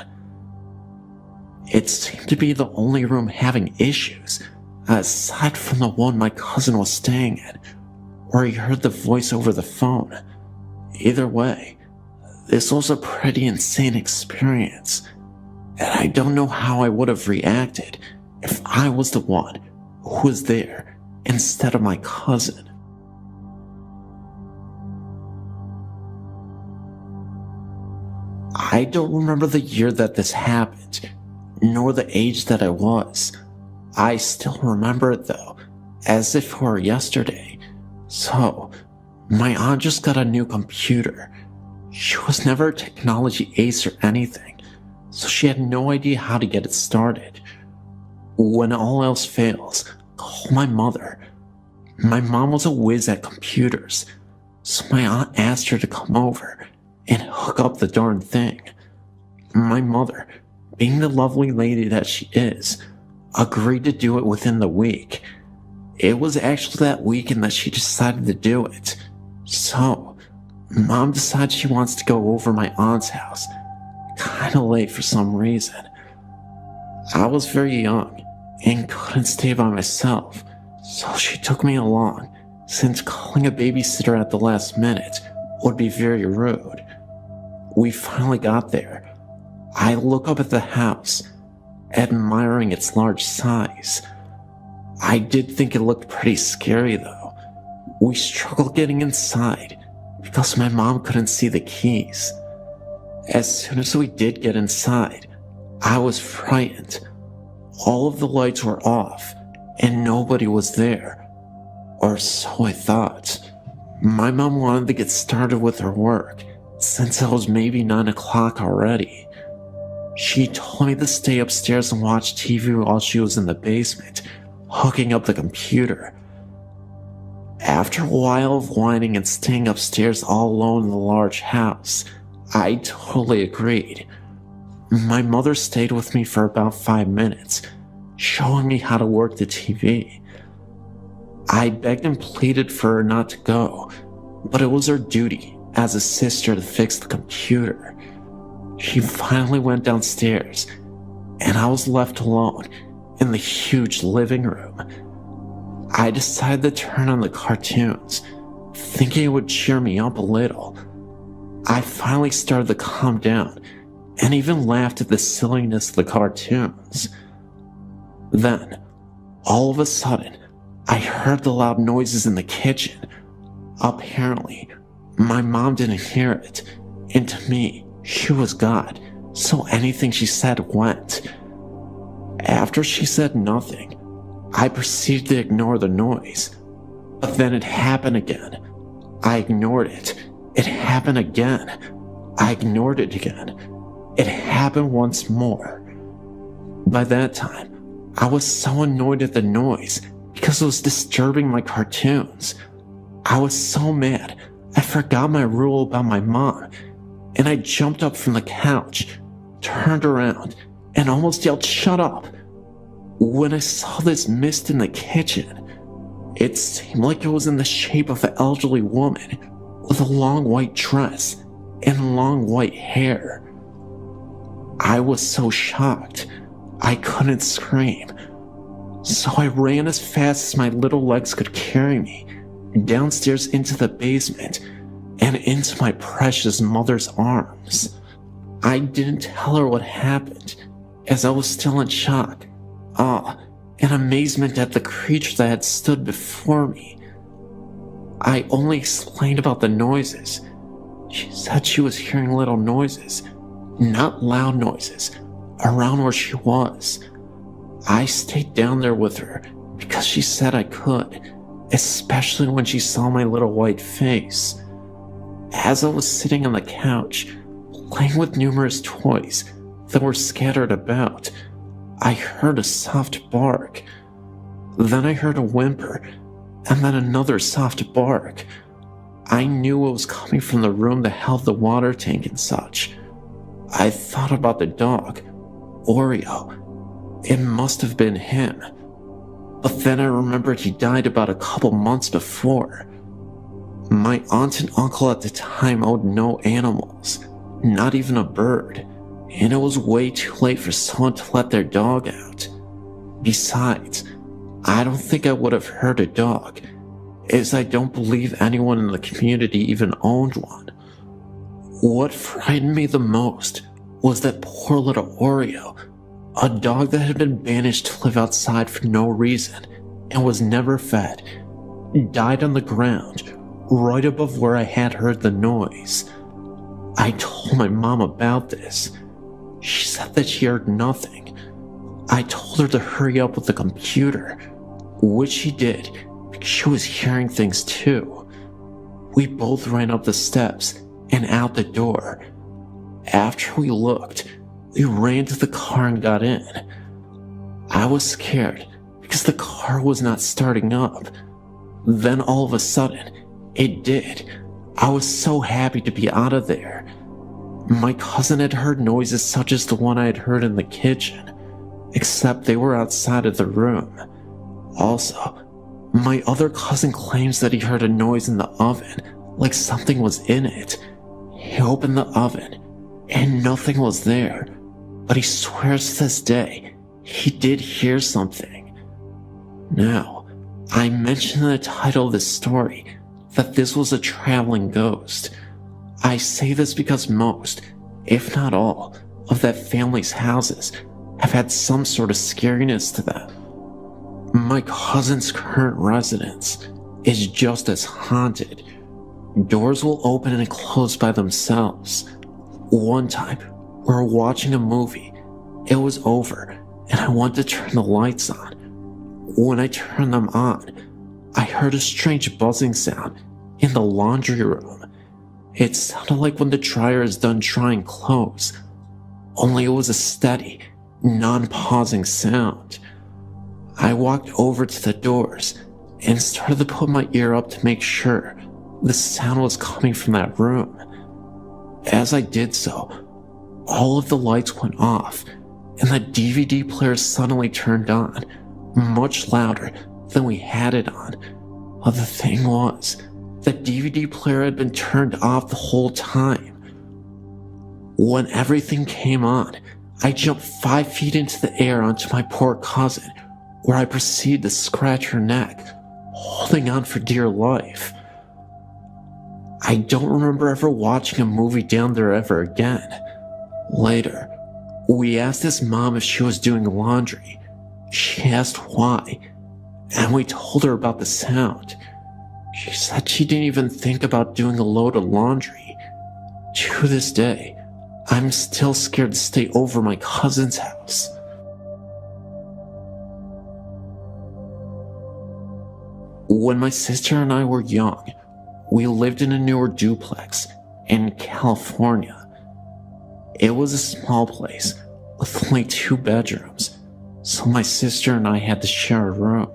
It seemed to be the only room having issues, aside from the one my cousin was staying in, where he heard the voice over the phone. Either way, this was a pretty insane experience, and I don't know how I would have reacted if I was the one who was there instead of my cousin. I don't remember the year that this happened, nor the age that I was. I still remember it though, as if it were yesterday. So, my aunt just got a new computer. She was never a technology ace or anything, so she had no idea how to get it started. When all else fails, call my mother. My mom was a whiz at computers, so my aunt asked her to come over and hook up the darn thing. My mother, being the lovely lady that she is, agreed to do it within the week. It was actually that weekend that she decided to do it. So, Mom decides she wants to go over my aunt's house, kinda late for some reason. I was very young and couldn't stay by myself, so she took me along, since calling a babysitter at the last minute would be very rude. We finally got there. I look up at the house, admiring its large size. I did think it looked pretty scary though. We struggled getting inside because my mom couldn't see the keys. As soon as we did get inside, I was frightened. All of the lights were off and nobody was there. Or so I thought. My mom wanted to get started with her work since it was maybe 9 o'clock already. She told me to stay upstairs and watch TV while she was in the basement, hooking up the computer. After a while of whining and staying upstairs all alone in the large house, I totally agreed. My mother stayed with me for about 5 minutes, showing me how to work the TV. I begged and pleaded for her not to go, but it was her duty as a sister to fix the computer. She finally went downstairs, and I was left alone in the huge living room. I decided to turn on the cartoons, thinking it would cheer me up a little. I finally started to calm down, and even laughed at the silliness of the cartoons. Then, all of a sudden, I heard the loud noises in the kitchen. Apparently, my mom didn't hear it, and to me, she was God, so anything she said went. After she said nothing, I proceeded to ignore the noise. But then it happened again. I ignored it. It happened again. I ignored it again. It happened once more. By that time, I was so annoyed at the noise because it was disturbing my cartoons. I was so mad, I forgot my rule about my mom, and I jumped up from the couch, turned around, and almost yelled, "Shut up!" when I saw this mist in the kitchen. It seemed like it was in the shape of an elderly woman with a long white dress and long white hair. I was so shocked, I couldn't scream. So I ran as fast as my little legs could carry me, downstairs into the basement and into my precious mother's arms. I didn't tell her what happened, as I was still in shock, awe, and amazement at the creature that had stood before me. I only explained about the noises. She said she was hearing little noises, not loud noises, around where she was. I stayed down there with her because she said I could, especially when she saw my little white face. As I was sitting on the couch, playing with numerous toys that were scattered about, I heard a soft bark. Then I heard a whimper, and then another soft bark. I knew it was coming from the room that held the water tank and such. I thought about the dog, Oreo. It must have been him. But then I remembered he died about a couple months before. My aunt and uncle at the time owned no animals, not even a bird, and it was way too late for someone to let their dog out. Besides, I don't think I would have hurt a dog, as I don't believe anyone in the community even owned one. What frightened me the most was that poor little Oreo, a dog that had been banished to live outside for no reason and was never fed, died on the ground right above where I had heard the noise. I told my mom about this. She said that she heard nothing. I told her to hurry up with the computer, which she did because she was hearing things too. We both ran up the steps and out the door. After we looked, we ran to the car and got in. I was scared because the car was not starting up. Then all of a sudden, it did. I was so happy to be out of there. My cousin had heard noises such as the one I had heard in the kitchen, except they were outside of the room. Also, my other cousin claims that he heard a noise in the oven, like something was in it. He opened the oven, and nothing was there, but he swears to this day he did hear something. Now, I mentioned in the title of this story that this was a traveling ghost. I say this because most, if not all, of that family's houses have had some sort of scariness to them. My cousin's current residence is just as haunted. Doors will open and close by themselves. One time, we were watching a movie. It was over, and I wanted to turn the lights on. When I turned them on, I heard a strange buzzing sound in the laundry room. It sounded like when the dryer is done drying clothes, only it was a steady, non-pausing sound. I walked over to the doors and started to put my ear up to make sure the sound was coming from that room. As I did so, all of the lights went off and the DVD player suddenly turned on, much louder than we had it on. But the thing was, the DVD player had been turned off the whole time. When everything came on, I jumped 5 feet into the air onto my poor cousin, where I proceeded to scratch her neck, holding on for dear life. I don't remember ever watching a movie down there ever again. Later, we asked his mom if she was doing laundry. She asked why, and we told her about the sound. She said she didn't even think about doing a load of laundry. To this day, I'm still scared to stay over my cousin's house. When my sister and I were young, we lived in a newer duplex in California. It was a small place with only 2 bedrooms, so my sister and I had to share a room.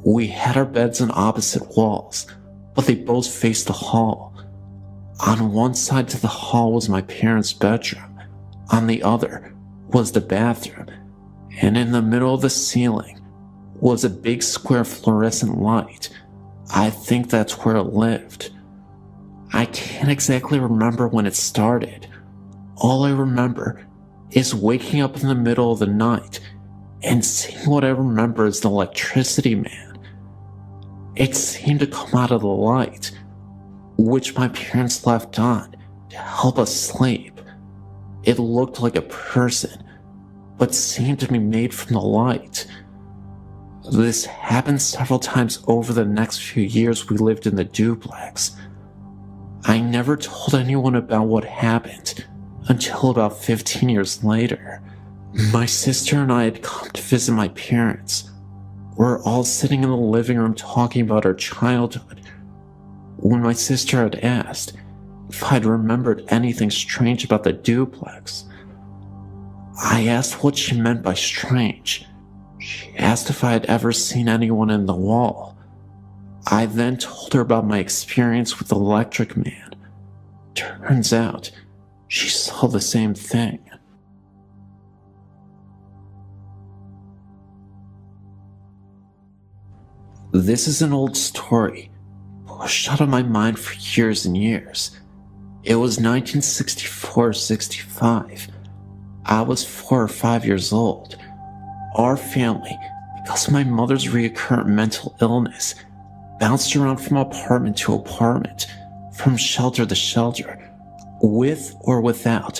We had our beds on opposite walls, but they both faced the hall. On one side to the hall was my parents' bedroom, on the other was the bathroom, and in the middle of the ceiling was a big square fluorescent light. I think that's where it lived. I can't exactly remember when it started. All I remember is waking up in the middle of the night and seeing what I remember as the electricity man. It seemed to come out of the light, which my parents left on to help us sleep. It looked like a person, but seemed to be made from the light. This happened several times over the next few years we lived in the duplex. I never told anyone about what happened until about 15 years later. My sister and I had come to visit my parents. We're all sitting in the living room talking about our childhood when my sister had asked if I'd remembered anything strange about the duplex. I asked what she meant by strange. She asked if I had ever seen anyone in the wall. I then told her about my experience with the electric man. Turns out, she saw the same thing. This is an old story, pushed out of my mind for years and years. It was 1964-65. I was 4 or 5 years old. Our family, because of my mother's recurrent mental illness, bounced around from apartment to apartment, from shelter to shelter, with or without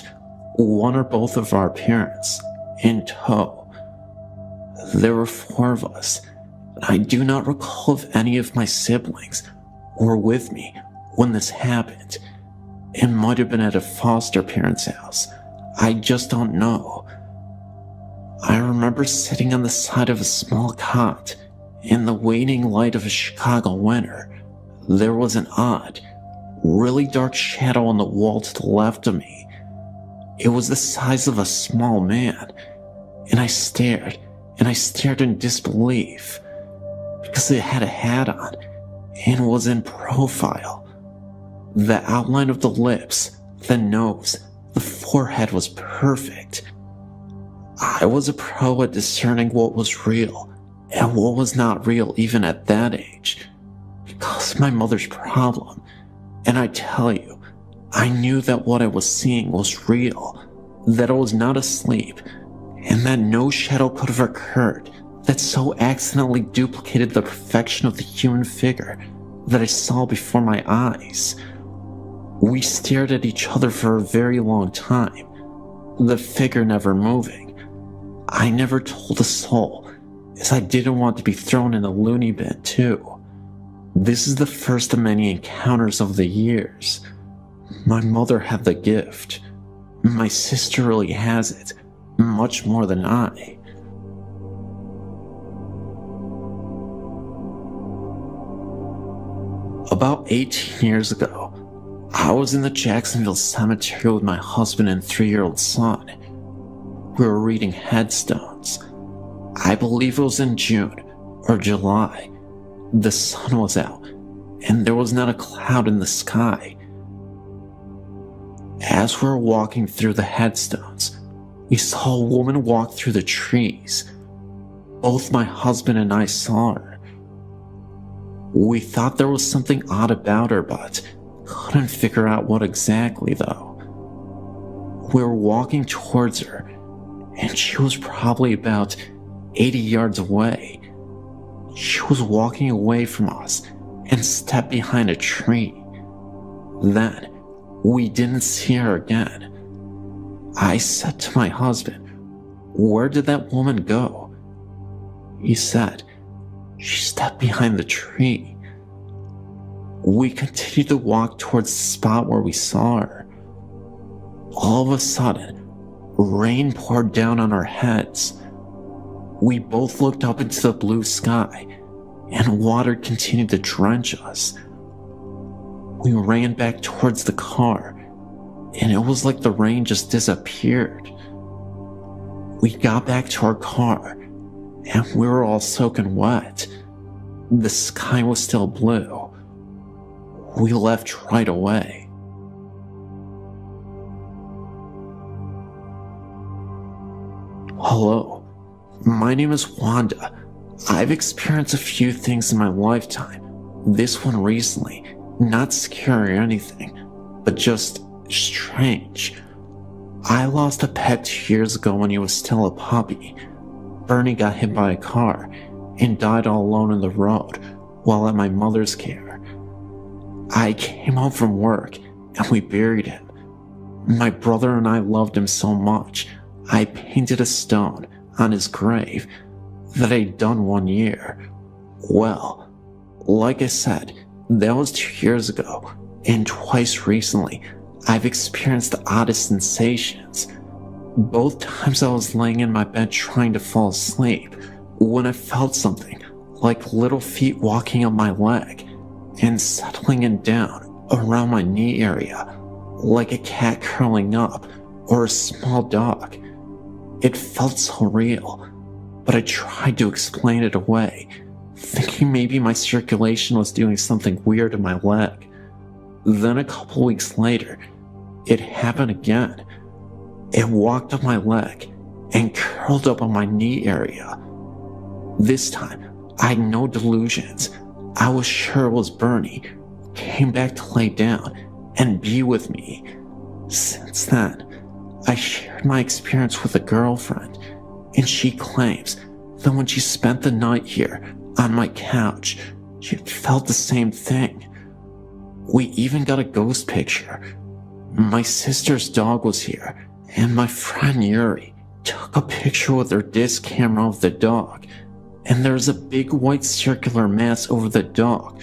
one or both of our parents in tow. There were 4 of us, and I do not recall if any of my siblings were with me when this happened. It might have been at a foster parent's house. I just don't know. I remember sitting on the side of a small cot in the waning light of a Chicago winter. There was an odd, really dark shadow on the wall to the left of me. It was the size of a small man, and I stared in disbelief, because it had a hat on and was in profile. The outline of the lips, the nose, the forehead was perfect. I was a pro at discerning what was real and what was not real even at that age, because of my mother's problem. And I tell you, I knew that what I was seeing was real, that I was not asleep, and that no shadow could have occurred that so accidentally duplicated the perfection of the human figure that I saw before my eyes. We stared at each other for a very long time, the figure never moving. I never told a soul, as I didn't want to be thrown in the loony bin too. This is the first of many encounters of the years. My mother had the gift. My sister really has it, much more than I. About 18 years ago, I was in the Jacksonville cemetery with my husband and 3-year-old son. We were reading headstones. I believe it was in June or July. The sun was out, and there was not a cloud in the sky. As we were walking through the headstones, we saw a woman walk through the trees. Both my husband and I saw her. We thought there was something odd about her, but couldn't figure out what exactly though. We were walking towards her, and she was probably about 80 yards away. She was walking away from us and stepped behind a tree. Then, we didn't see her again. I said to my husband, "Where did that woman go?" He said, "She stepped behind the tree." We continued to walk towards the spot where we saw her. All of a sudden, rain poured down on our heads. We both looked up into the blue sky, and water continued to drench us. We ran back towards the car, and it was like the rain just disappeared. We got back to our car, and we were all soaking wet. The sky was still blue. We left right away. Hello, my name is Wanda. I've experienced a few things in my lifetime, This one recently, not scary or anything, but just strange. I lost a pet 2 years ago when he was still a puppy. Bernie got hit by a car and died all alone in the road while at my mother's care. I came home from work and we buried him. My brother and I loved him so much, I painted a stone on his grave that I'd done 1 year. Well, like I said, that was 2 years ago, and twice recently, I've experienced the oddest sensations. Both times I was laying in my bed trying to fall asleep, when I felt something like little feet walking up my leg and settling in down around my knee area, like a cat curling up or a small dog. It felt so real, but I tried to explain it away, thinking maybe my circulation was doing something weird to my leg. Then a couple weeks later, it happened again. It walked up my leg and curled up on my knee area. This time, I had no delusions. I was sure it was Bernie, who came back to lay down and be with me. Since then, I shared my experience with a girlfriend, and she claims that when she spent the night here on my couch, she felt the same thing. We even got a ghost picture. My sister's dog was here, and my friend Yuri took a picture with her disc camera of the dog, and there's a big white circular mass over the dog,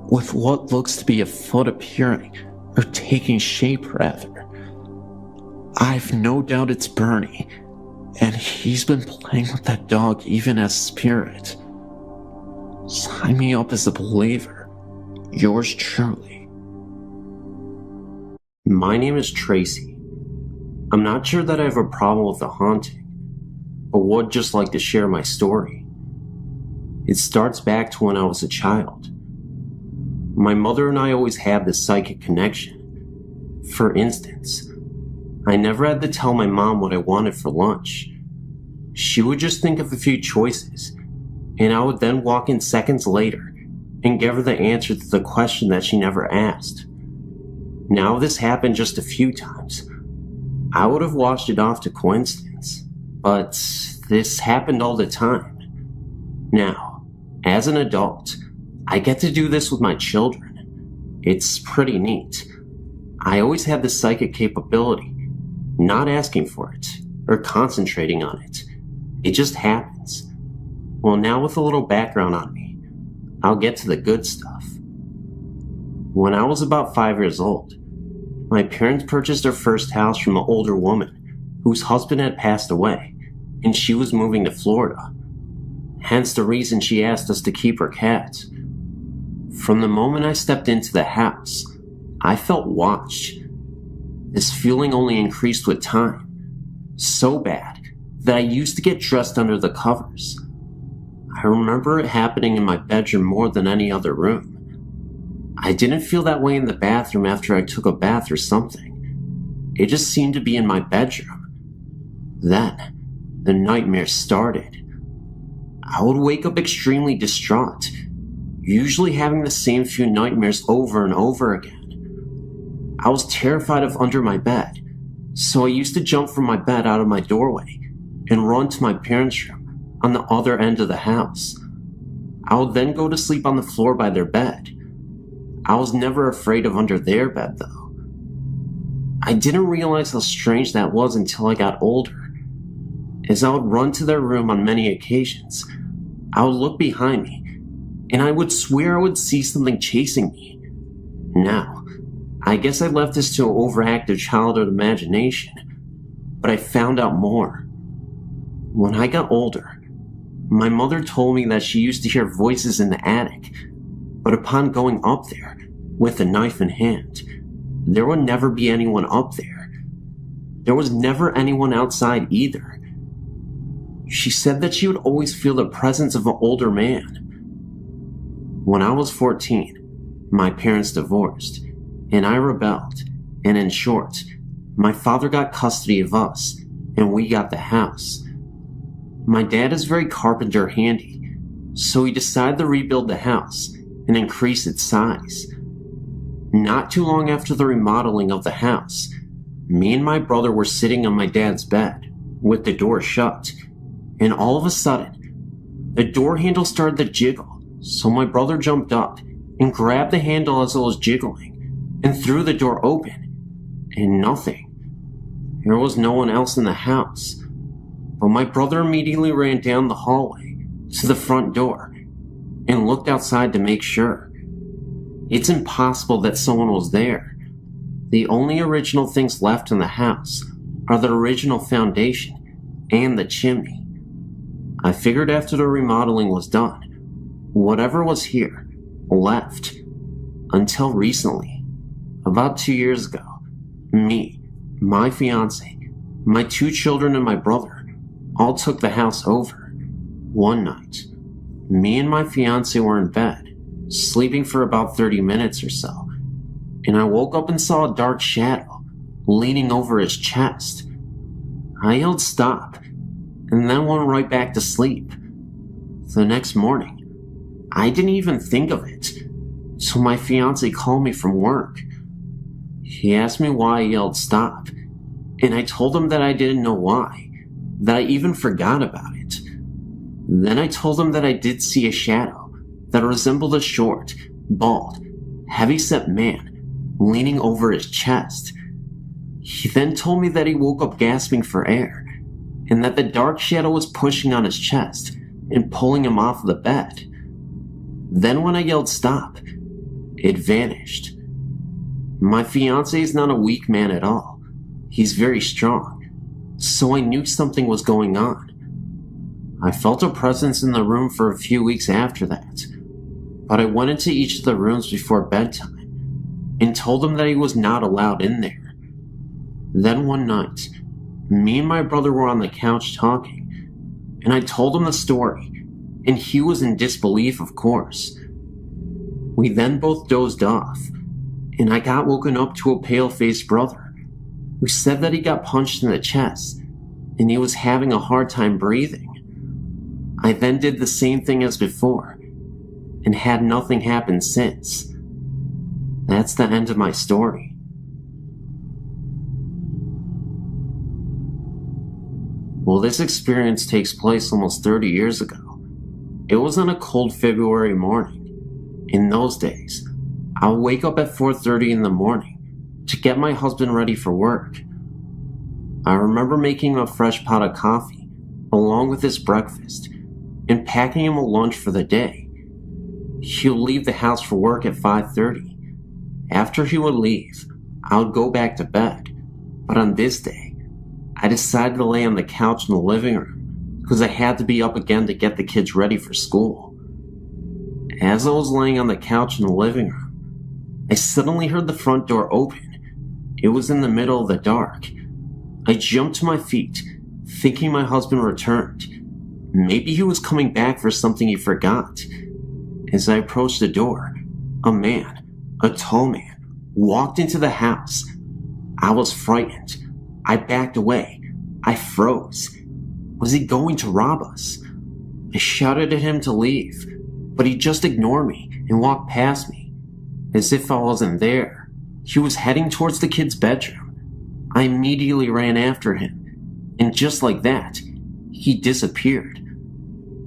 with what looks to be a foot appearing, or taking shape rather. I've no doubt it's Bernie, and he's been playing with that dog even as spirit. Sign me up as a believer. Yours truly. My name is Tracy. I'm not sure that I have a problem with the haunting, but would just like to share my story. It starts back to when I was a child. My mother and I always had this psychic connection. For instance, I never had to tell my mom what I wanted for lunch. She would just think of a few choices, and I would then walk in seconds later and give her the answer to the question that she never asked. Now this happened just a few times. I would have washed it off to coincidence, but this happened all the time. Now, as an adult, I get to do this with my children. It's pretty neat. I always have this psychic capability, not asking for it or concentrating on it. It just happens. Well, now with a little background on me, I'll get to the good stuff. When I was about 5 years old, my parents purchased their first house from an older woman whose husband had passed away, and she was moving to Florida. Hence the reason she asked us to keep her cats. From the moment I stepped into the house, I felt watched. This feeling only increased with time, so bad that I used to get dressed under the covers. I remember it happening in my bedroom more than any other room. I didn't feel that way in the bathroom after I took a bath or something. It just seemed to be in my bedroom. Then, the nightmares started. I would wake up extremely distraught, usually having the same few nightmares over and over again. I was terrified of under my bed, so I used to jump from my bed out of my doorway and run to my parents' room on the other end of the house. I would then go to sleep on the floor by their bed. I was never afraid of under their bed, though. I didn't realize how strange that was until I got older. As I would run to their room on many occasions, I would look behind me, and I would swear I would see something chasing me. Now, I guess I left this to an overactive childhood imagination, but I found out more. When I got older, my mother told me that she used to hear voices in the attic, but upon going up there, with a knife in hand, there would never be anyone up there. There was never anyone outside either. She said that she would always feel the presence of an older man. When I was 14, my parents divorced, and I rebelled, and in short, my father got custody of us, and we got the house. My dad is very carpenter handy, so he decided to rebuild the house and increase its size. Not too long after the remodeling of the house, me and my brother were sitting on my dad's bed, with the door shut, and all of a sudden, the door handle started to jiggle, so my brother jumped up and grabbed the handle as it was jiggling, and threw the door open, and nothing. There was no one else in the house, but my brother immediately ran down the hallway to the front door, and looked outside to make sure. It's impossible that someone was there. The only original things left in the house are the original foundation and the chimney. I figured after the remodeling was done, whatever was here left. Until recently, about 2 years ago, me, my fiance, my 2 children, and my brother all took the house over. One night, me and my fiance were in bed, sleeping for about 30 minutes or so, and I woke up and saw a dark shadow leaning over his chest. I yelled stop, and then went right back to sleep. The next morning, I didn't even think of it, so my fiance called me from work. He asked me why I yelled stop, and I told him that I didn't know why, that I even forgot about it. Then I told him that I did see a shadow that resembled a short, bald, heavy-set man leaning over his chest. He then told me that he woke up gasping for air, and that the dark shadow was pushing on his chest and pulling him off the bed. Then when I yelled stop, it vanished. My fiancé is not a weak man at all. He's very strong, so I knew something was going on. I felt a presence in the room for a few weeks after that, but I went into each of the rooms before bedtime and told him that he was not allowed in there. Then one night, me and my brother were on the couch talking, and I told him the story, and he was in disbelief, of course. We then both dozed off, and I got woken up to a pale-faced brother who said that he got punched in the chest and he was having a hard time breathing. I then did the same thing as before and had nothing happen since. That's the end of my story. Well, this experience takes place almost 30 years ago. It was on a cold February morning. In those days, I would wake up at 4:30 in the morning to get my husband ready for work. I remember making him a fresh pot of coffee along with his breakfast and packing him a lunch for the day. He would leave the house for work at 5:30. After he would leave, I would go back to bed. But on this day, I decided to lay on the couch in the living room because I had to be up again to get the kids ready for school. As I was laying on the couch in the living room, I suddenly heard the front door open. It was in the middle of the dark. I jumped to my feet, thinking my husband returned. Maybe he was coming back for something he forgot. As I approached the door, a man, a tall man, walked into the house. I was frightened. I backed away. I froze. Was he going to rob us? I shouted at him to leave, but he just ignored me and walked past me, as if I wasn't there. He was heading towards the kid's bedroom. I immediately ran after him, and just like that, he disappeared.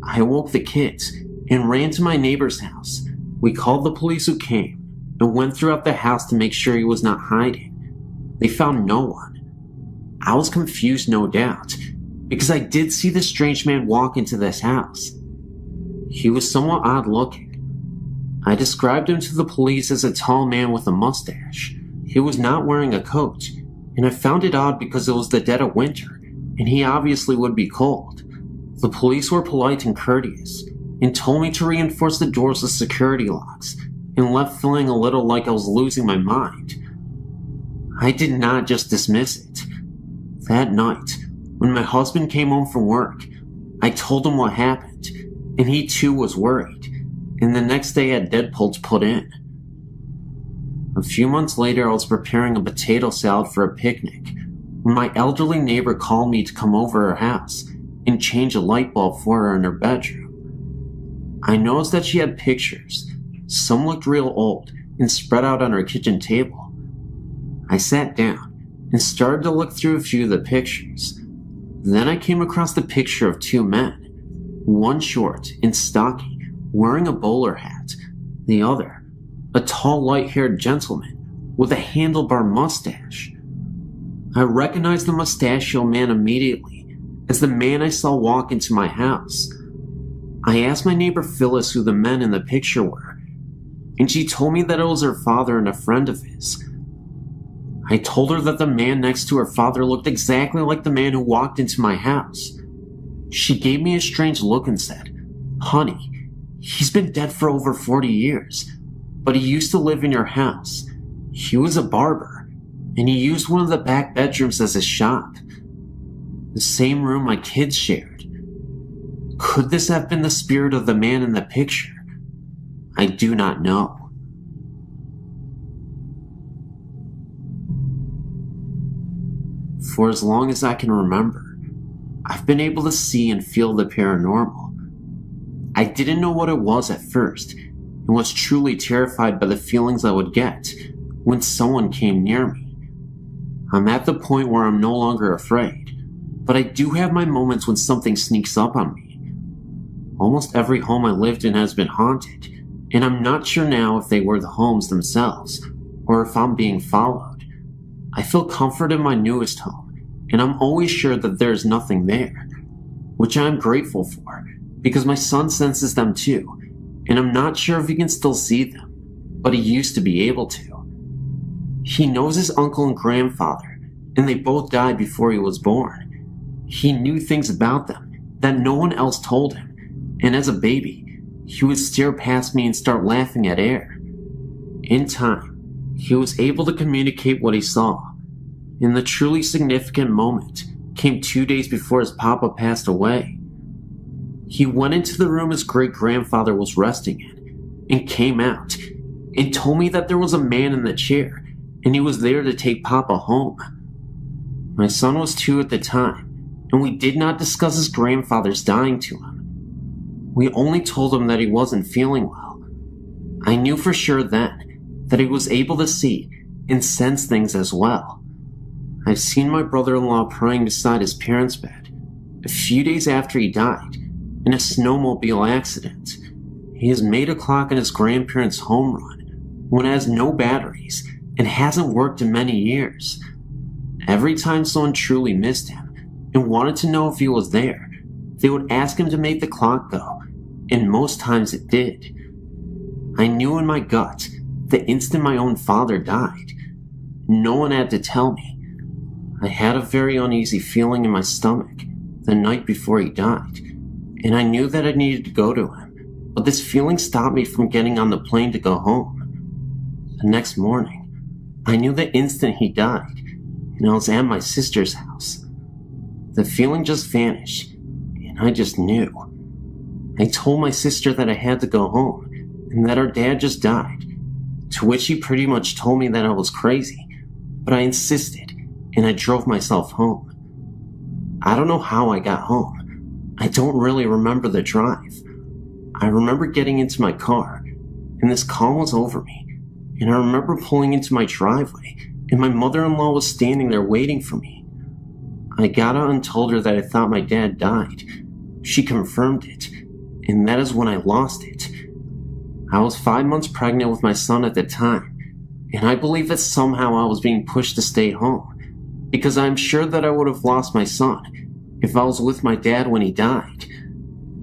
I woke the kids and ran to my neighbor's house. We called the police who came and went throughout the house to make sure he was not hiding. They found no one. I was confused, no doubt, because I did see the strange man walk into this house. He was somewhat odd looking. I described him to the police as a tall man with a mustache. He was not wearing a coat, and I found it odd because it was the dead of winter, and he obviously would be cold. The police were polite and courteous, and told me to reinforce the doors with security locks, and left feeling a little like I was losing my mind. I did not just dismiss it. That night, when my husband came home from work, I told him what happened, and he too was worried, and the next day had Deadpool to put in. A few months later, I was preparing a potato salad for a picnic when my elderly neighbor called me to come over her house and change a light bulb for her in her bedroom. I noticed that she had pictures Some looked real old and spread out on our kitchen table. I sat down and started to look through a few of the pictures. Then I came across the picture of two men, one short and stocky, wearing a bowler hat, the other, a tall, light-haired gentleman with a handlebar mustache. I recognized the mustachioed man immediately as the man I saw walk into my house. I asked my neighbor Phyllis who the men in the picture were, and she told me that it was her father and a friend of his. I told her that the man next to her father looked exactly like the man who walked into my house. She gave me a strange look and said, "Honey, he's been dead for over 40 years, but he used to live in your house. He was a barber, and he used one of the back bedrooms as his shop. The same room my kids shared. Could this have been the spirit of the man in the picture? I do not know." For as long as I can remember, I've been able to see and feel the paranormal. I didn't know what it was at first, and was truly terrified by the feelings I would get when someone came near me. I'm at the point where I'm no longer afraid, but I do have my moments when something sneaks up on me. Almost every home I lived in has been haunted, and I'm not sure now if they were the homes themselves, or if I'm being followed. I feel comfort in my newest home, and I'm always sure that there's nothing there, which I'm grateful for, because my son senses them too, and I'm not sure if he can still see them, but he used to be able to. He knows his uncle and grandfather, and they both died before he was born. He knew things about them that no one else told him, and as a baby, he would stare past me and start laughing at air. In time, he was able to communicate what he saw, and the truly significant moment came 2 days before his papa passed away. He went into the room his great-grandfather was resting in, and came out, and told me that there was a man in the chair, and he was there to take papa home. My son was 2 at the time, and we did not discuss his grandfather's dying to him. We only told him that he wasn't feeling well. I knew for sure then that he was able to see and sense things as well. I've seen my brother-in-law praying beside his parents' bed a few days after he died in a snowmobile accident. He has made a clock in his grandparents' home run when it has no batteries and hasn't worked in many years. Every time someone truly missed him and wanted to know if he was there, they would ask him to make the clock go, and most times it did. I knew in my gut the instant my own father died. No one had to tell me. I had a very uneasy feeling in my stomach the night before he died, and I knew that I needed to go to him, but this feeling stopped me from getting on the plane to go home. The next morning, I knew the instant he died, and I was at my sister's house. The feeling just vanished, and I just knew. I told my sister that I had to go home, and that our dad just died, to which he pretty much told me that I was crazy, but I insisted, and I drove myself home. I don't know how I got home. I don't really remember the drive. I remember getting into my car, and this calm was over me, and I remember pulling into my driveway, and my mother-in-law was standing there waiting for me. I got out and told her that I thought my dad died. She confirmed it, and that is when I lost it. I was 5 months pregnant with my son at the time, and I believe that somehow I was being pushed to stay home, because I'm sure that I would have lost my son if I was with my dad when he died.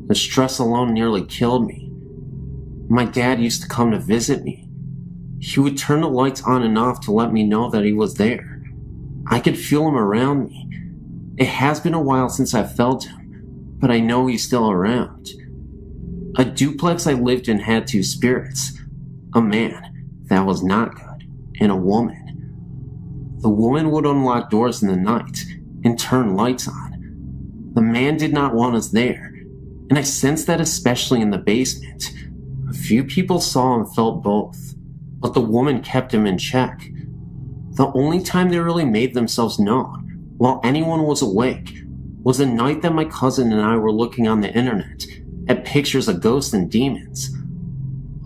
The stress alone nearly killed me. My dad used to come to visit me. He would turn the lights on and off to let me know that he was there. I could feel him around me. It has been a while since I felt him, but I know he's still around. A duplex I lived in had 2 spirits, a man that was not good, and a woman. The woman would unlock doors in the night and turn lights on. The man did not want us there, and I sensed that especially in the basement. A few people saw and felt both, but the woman kept him in check. The only time they really made themselves known, while anyone was awake, was the night that my cousin and I were looking on the internet at pictures of ghosts and demons.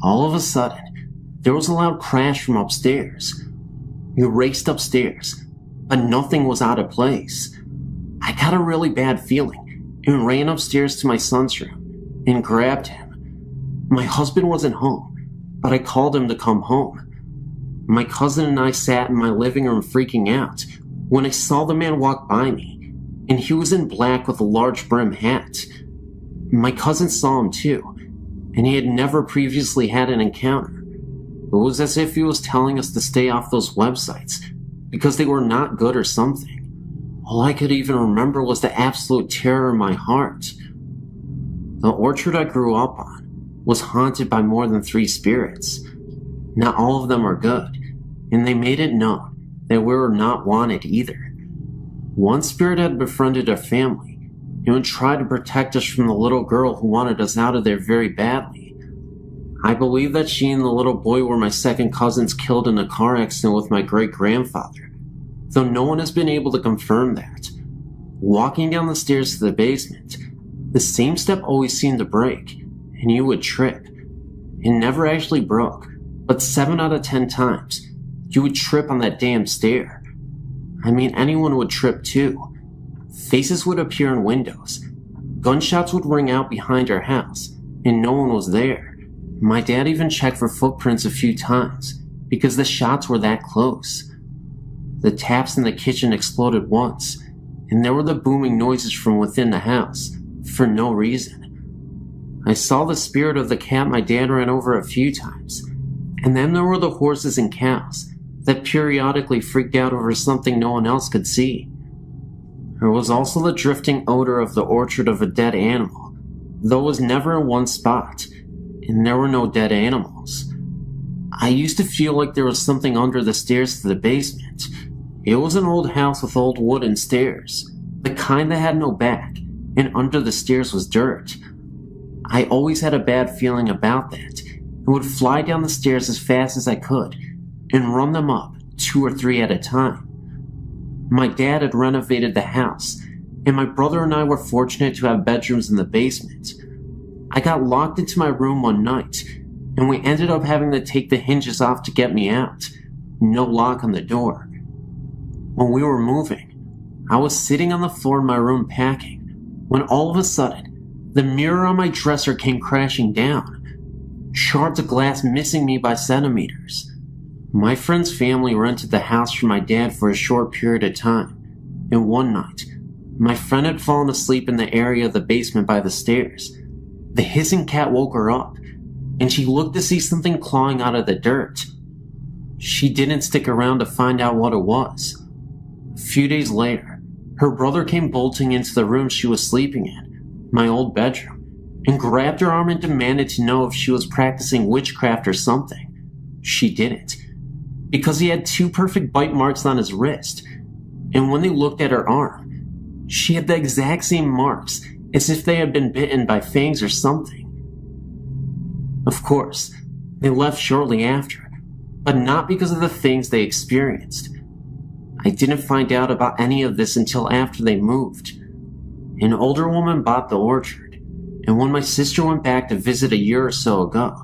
All of a sudden, there was a loud crash from upstairs. We raced upstairs, but nothing was out of place. I got a really bad feeling and ran upstairs to my son's room and grabbed him. My husband wasn't home, but I called him to come home. My cousin and I sat in my living room freaking out when I saw the man walk by me, and he was in black with a large brim hat. My cousin saw him too, and he had never previously had an encounter. It was as if he was telling us to stay off those websites because they were not good or something. All I could even remember was the absolute terror in my heart. The orchard I grew up on was haunted by more than 3 spirits. Not all of them are good, and they made it known that we were not wanted either. One spirit had befriended our family and would try to protect us from the little girl who wanted us out of there very badly. I believe that she and the little boy were my second cousins killed in a car accident with my great-grandfather, though no one has been able to confirm that. Walking down the stairs to the basement, the same step always seemed to break, and you would trip. It never actually broke, but 7 out of 10 times, you would trip on that damn stair. I mean, anyone would trip too. Faces would appear in windows. Gunshots would ring out behind our house, and no one was there. My dad even checked for footprints a few times, because the shots were that close. The taps in the kitchen exploded once, and there were the booming noises from within the house, for no reason. I saw the spirit of the cat my dad ran over a few times, and then there were the horses and cows that periodically freaked out over something no one else could see. There was also the drifting odor of the orchard of a dead animal, though it was never in one spot, and there were no dead animals. I used to feel like there was something under the stairs to the basement. It was an old house with old wooden stairs, the kind that had no back, and under the stairs was dirt. I always had a bad feeling about that, and would fly down the stairs as fast as I could, and run them up 2 or 3 at a time. My dad had renovated the house, and my brother and I were fortunate to have bedrooms in the basement. I got locked into my room one night, and we ended up having to take the hinges off to get me out. No lock on the door. When we were moving, I was sitting on the floor in my room packing, when all of a sudden, the mirror on my dresser came crashing down, shards of glass missing me by centimeters. My friend's family rented the house for my dad for a short period of time, and one night, my friend had fallen asleep in the area of the basement by the stairs. The hissing cat woke her up, and she looked to see something clawing out of the dirt. She didn't stick around to find out what it was. A few days later, her brother came bolting into the room she was sleeping in, my old bedroom, and grabbed her arm and demanded to know if she was practicing witchcraft or something. She didn't, because he had 2 perfect bite marks on his wrist, and when they looked at her arm, she had the exact same marks as if they had been bitten by fangs or something. Of course, they left shortly after, but not because of the things they experienced. I didn't find out about any of this until after they moved. An older woman bought the orchard, and when my sister went back to visit a year or so ago,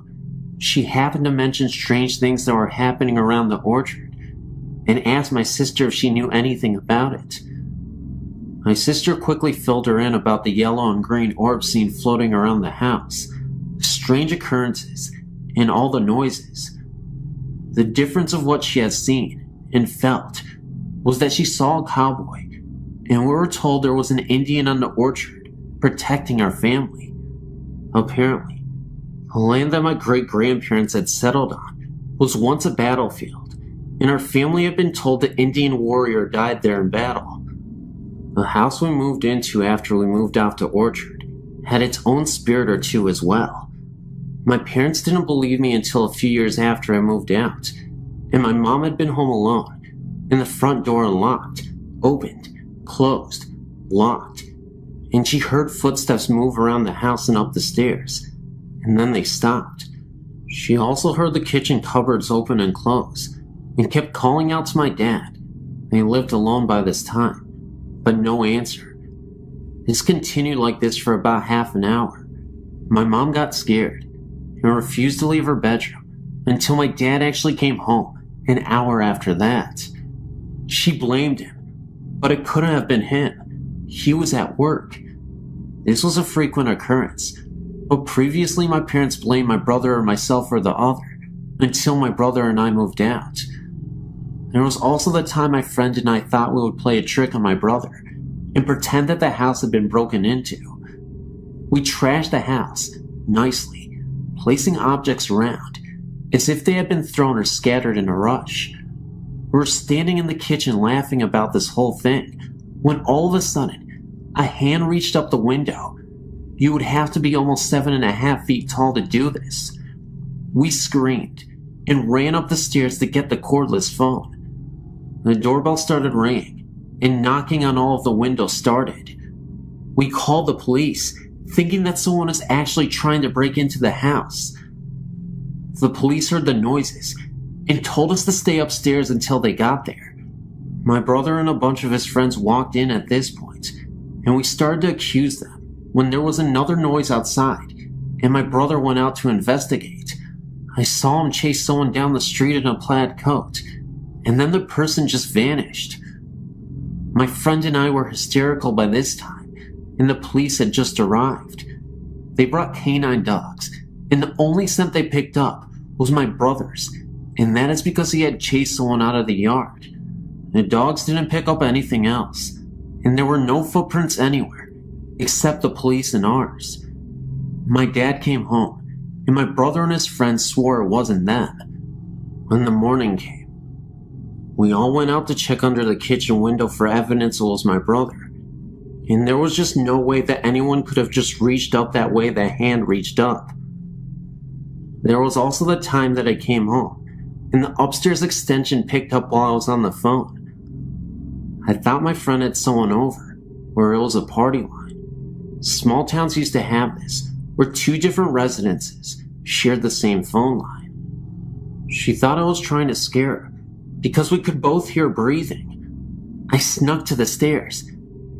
she happened to mention strange things that were happening around the orchard, and asked my sister if she knew anything about it. My sister quickly filled her in about the yellow and green orbs seen floating around the house, strange occurrences, and all the noises. The difference of what she had seen and felt was that she saw a cowboy, and we were told there was an Indian on the orchard protecting our family. Apparently, the land that my great-grandparents had settled on was once a battlefield, and our family had been told the Indian warrior died there in battle. The house we moved into after we moved off the orchard had its own spirit or two as well. My parents didn't believe me until a few years after I moved out, and my mom had been home alone, and the front door unlocked, opened, closed, locked, and she heard footsteps move around the house and up the stairs, and then they stopped. She also heard the kitchen cupboards open and close, and kept calling out to my dad. They lived alone by this time, but no answer. This continued like this for about half an hour. My mom got scared, and refused to leave her bedroom until my dad actually came home an hour after that. She blamed him, but it couldn't have been him. He was at work. This was a frequent occurrence, but previously my parents blamed my brother or myself or the other until my brother and I moved out. There was also the time my friend and I thought we would play a trick on my brother and pretend that the house had been broken into. We trashed the house nicely, placing objects around as if they had been thrown or scattered in a rush. We were standing in the kitchen laughing about this whole thing when all of a sudden a hand reached up the window. You would have to be almost 7.5 feet tall to do this. We screamed and ran up the stairs to get the cordless phone. The doorbell started ringing and knocking on all of the windows started. We called the police, thinking that someone was actually trying to break into the house. The police heard the noises and told us to stay upstairs until they got there. My brother and a bunch of his friends walked in at this point, and we started to accuse them when there was another noise outside, and my brother went out to investigate. I saw him chase someone down the street in a plaid coat, and then the person just vanished. My friend and I were hysterical by this time, and the police had just arrived. They brought canine dogs, and the only scent they picked up was my brother's, and that is because he had chased someone out of the yard. The dogs didn't pick up anything else, and there were no footprints anywhere, except the police and ours. My dad came home, and my brother and his friends swore it wasn't them. When the morning came, we all went out to check under the kitchen window for evidence it was my brother, and there was just no way that anyone could have just reached up that way the hand reached up. There was also the time that I came home, and the upstairs extension picked up while I was on the phone. I thought my friend had someone over, where it was a party line. Small towns used to have this, where 2 different residences shared the same phone line. She thought I was trying to scare her, because we could both hear breathing. I snuck to the stairs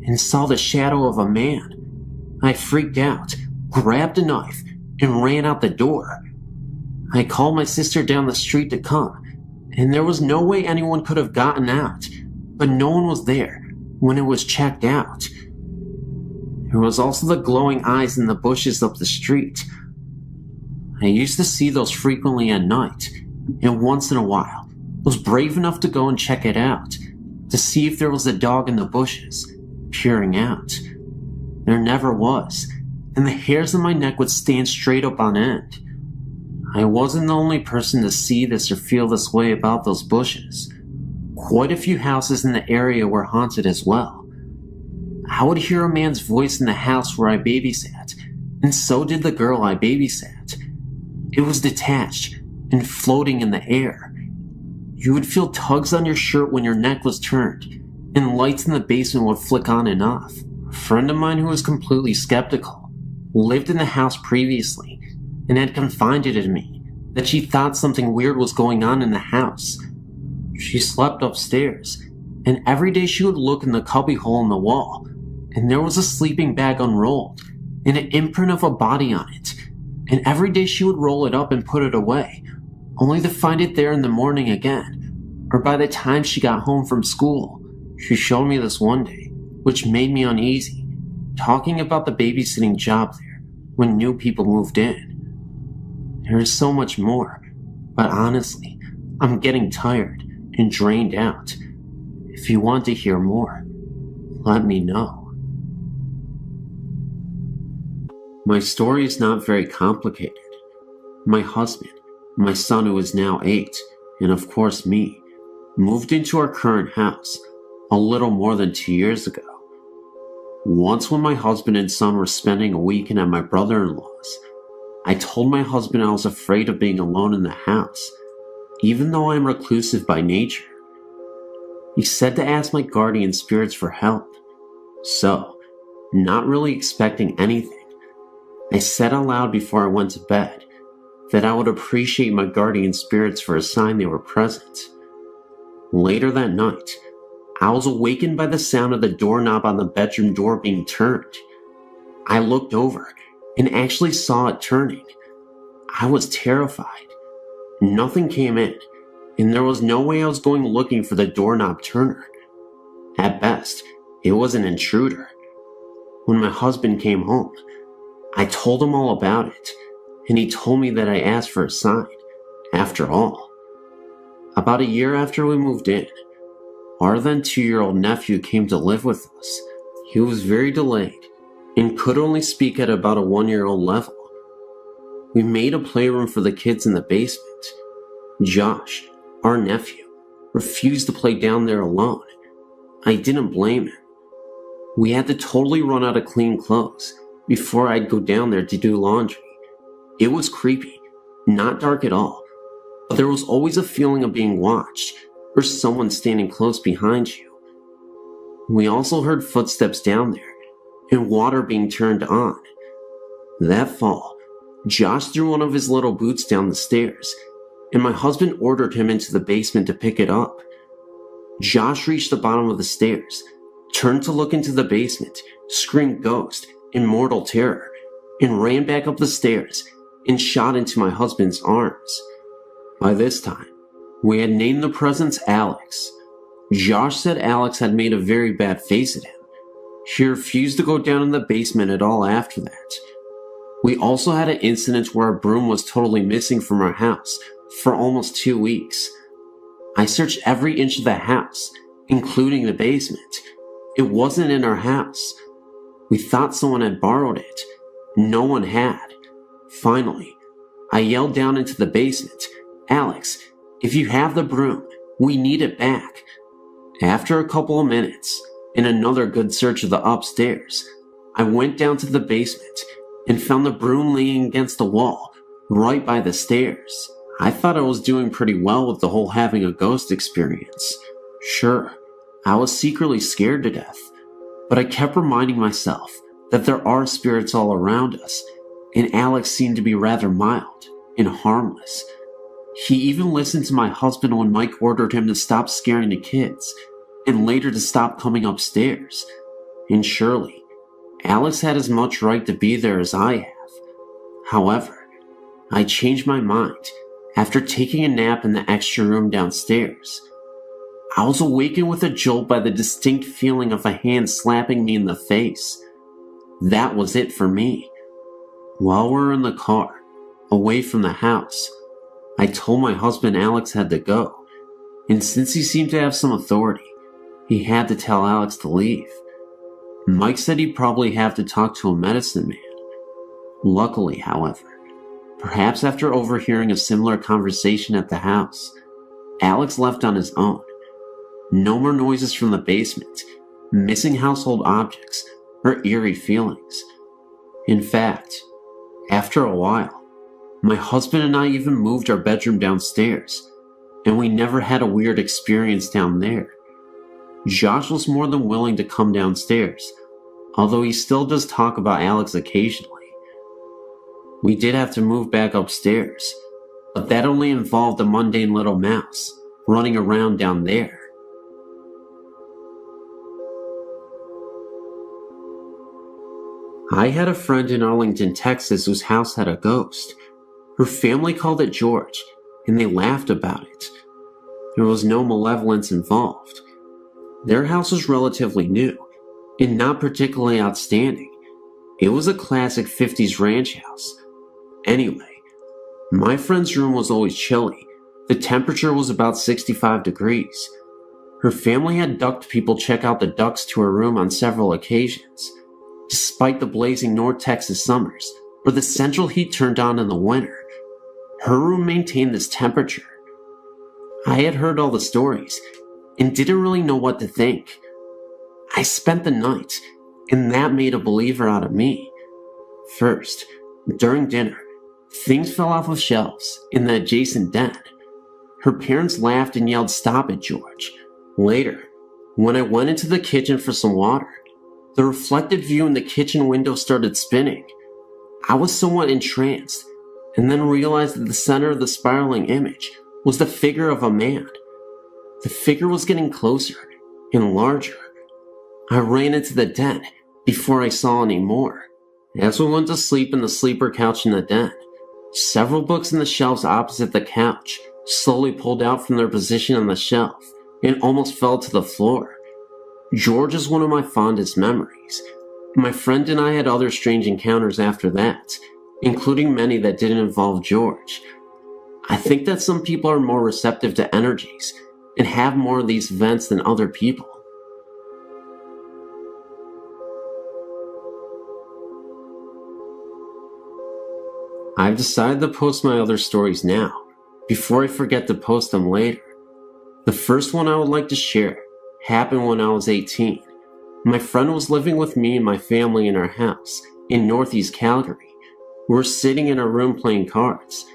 and saw the shadow of a man. I freaked out, grabbed a knife, and ran out the door. I called my sister down the street to come, and there was no way anyone could have gotten out, but no one was there when it was checked out. There was also the glowing eyes in the bushes up the street. I used to see those frequently at night, and once in a while was brave enough to go and check it out, to see if there was a dog in the bushes, peering out. There never was, and the hairs on my neck would stand straight up on end. I wasn't the only person to see this or feel this way about those bushes. Quite a few houses in the area were haunted as well. I would hear a man's voice in the house where I babysat, and so did the girl I babysat. It was detached and floating in the air. You would feel tugs on your shirt when your neck was turned, and lights in the basement would flick on and off. A friend of mine who was completely skeptical lived in the house previously and had confided in me that she thought something weird was going on in the house. She slept upstairs, and every day she would look in the cubbyhole in the wall, and there was a sleeping bag unrolled and an imprint of a body on it, and every day she would roll it up and put it away, only to find it there in the morning again, or by the time she got home from school. She showed me this one day, which made me uneasy, talking about the babysitting job there when new people moved in. There is so much more, but honestly, I'm getting tired and drained out. If you want to hear more, let me know. My story is not very complicated. My husband, my son who is now 8, and of course me, moved into our current house a little more than 2 years ago. Once when my husband and son were spending a weekend at my brother-in-law's, I told my husband I was afraid of being alone in the house, even though I am reclusive by nature. He said to ask my guardian spirits for help. So, not really expecting anything, I said aloud before I went to bed that I would appreciate my guardian spirits for a sign they were present. Later that night, I was awakened by the sound of the doorknob on the bedroom door being turned. I looked over and actually saw it turning. I was terrified. Nothing came in, and there was no way I was going looking for the doorknob turner. At best, it was an intruder. When my husband came home, I told him all about it, and he told me that I asked for a sign, after all. About a year after we moved in, our then 2-year-old nephew came to live with us. He was very delayed and could only speak at about a 1-year-old level. We made a playroom for the kids in the basement. Josh, our nephew, refused to play down there alone. I didn't blame him. We had to totally run out of clean clothes before I'd go down there to do laundry. It was creepy, not dark at all, but there was always a feeling of being watched or someone standing close behind you. We also heard footsteps down there and water being turned on. That fall, Josh threw one of his little boots down the stairs, and my husband ordered him into the basement to pick it up. Josh reached the bottom of the stairs, turned to look into the basement, screamed ghost in mortal terror, and ran back up the stairs and shot into my husband's arms. By this time, we had named the presence Alex. Josh said Alex had made a very bad face at him. He refused to go down in the basement at all after that. We also had an incident where our broom was totally missing from our house for almost 2 weeks. I searched every inch of the house, including the basement. It wasn't in our house. We thought someone had borrowed it. No one had. Finally, I yelled down into the basement, "Alex, if you have the broom, we need it back." After a couple of minutes, and another good search of the upstairs, I went down to the basement and found the broom leaning against the wall, right by the stairs. I thought I was doing pretty well with the whole having a ghost experience. Sure, I was secretly scared to death, but I kept reminding myself that there are spirits all around us, and Alex seemed to be rather mild and harmless. He even listened to my husband when Mike ordered him to stop scaring the kids, and later to stop coming upstairs. And surely, Alex had as much right to be there as I have. However, I changed my mind after taking a nap in the extra room downstairs. I was awakened with a jolt by the distinct feeling of a hand slapping me in the face. That was it for me. While we were in the car, away from the house, I told my husband Alex had to go, and since he seemed to have some authority, he had to tell Alex to leave. Mike said he'd probably have to talk to a medicine man. Luckily, however, perhaps after overhearing a similar conversation at the house, Alex left on his own. No more noises from the basement, missing household objects, or eerie feelings. In fact, after a while, my husband and I even moved our bedroom downstairs, and we never had a weird experience down there. Josh was more than willing to come downstairs, although he still does talk about Alex occasionally. We did have to move back upstairs, but that only involved a mundane little mouse running around down there. I had a friend in Arlington, Texas whose house had a ghost. Her family called it George, and they laughed about it. There was no malevolence involved. Their house was relatively new, and not particularly outstanding. It was a classic 50s ranch house. Anyway, my friend's room was always chilly. The temperature was about 65 degrees. Her family had ducked people check out the ducts to her room on several occasions. Despite the blazing North Texas summers, where the central heat turned on in the winter, her room maintained this temperature. I had heard all the stories, and didn't really know what to think. I spent the night, and that made a believer out of me. First, during dinner, things fell off of shelves in the adjacent den. Her parents laughed and yelled, "Stop it, George." Later, when I went into the kitchen for some water, the reflected view in the kitchen window started spinning. I was somewhat entranced, and then realized that the center of the spiraling image was the figure of a man. The figure was getting closer and larger. I ran into the den before I saw any more. As we went to sleep in the sleeper couch in the den, Several books in the shelves opposite the couch slowly pulled out from their position on the shelf and almost fell to the floor. George is one of my fondest memories. My friend and I had other strange encounters after that, including many that didn't involve George. I think that some people are more receptive to energies and have more of these events than other people. I've decided to post my other stories now, before I forget to post them later. The first one I would like to share happened when I was 18. My friend was living with me and my family in our house in Northeast Calgary. We were sitting in our room playing cards.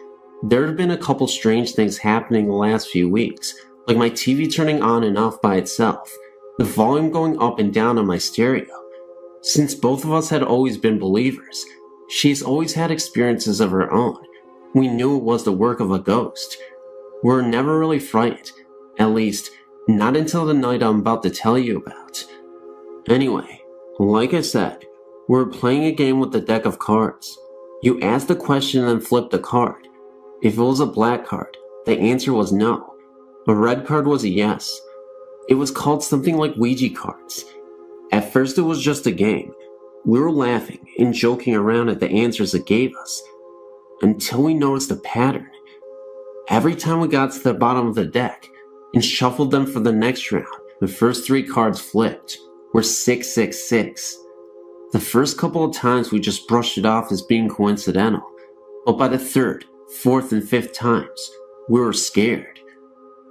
There had been a couple strange things happening the last few weeks, like my TV turning on and off by itself, the volume going up and down on my stereo. Since both of us had always been believers, she's always had experiences of her own. We knew it was the work of a ghost. We were never really frightened, at least not until the night I'm about to tell you about. Anyway, like I said, we were playing a game with a deck of cards. You asked the question and then flipped a card. If it was a black card, the answer was no. A red card was a yes. It was called something like Ouija cards. At first it was just a game. We were laughing and joking around at the answers it gave us, until we noticed a pattern. Every time we got to the bottom of the deck and shuffled them for the next round, the first three cards flipped were 666. The first couple of times we just brushed it off as being coincidental, but by the third, fourth, and fifth times, we were scared.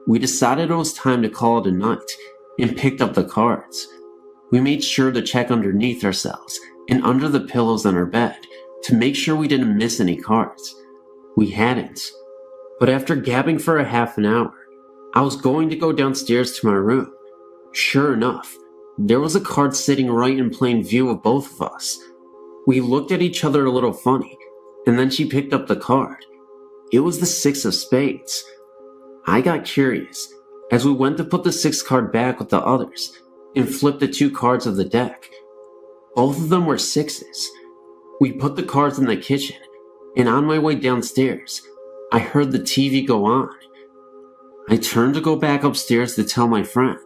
We decided it was time to call it a night and picked up the cards. We made sure to check underneath ourselves and under the pillows on our bed to make sure we didn't miss any cards. We hadn't. But after gabbing for a half an hour, I was going to go downstairs to my room. Sure enough, there was a card sitting right in plain view of both of us. We looked at each other a little funny, and then she picked up the card. It was the 6 of spades. I got curious as we went to put the 6th card back with the others and flipped the 2 cards of the deck. Both of them were 6s. We put the cards in the kitchen, and on my way downstairs, I heard the TV go on. I turned to go back upstairs to tell my friend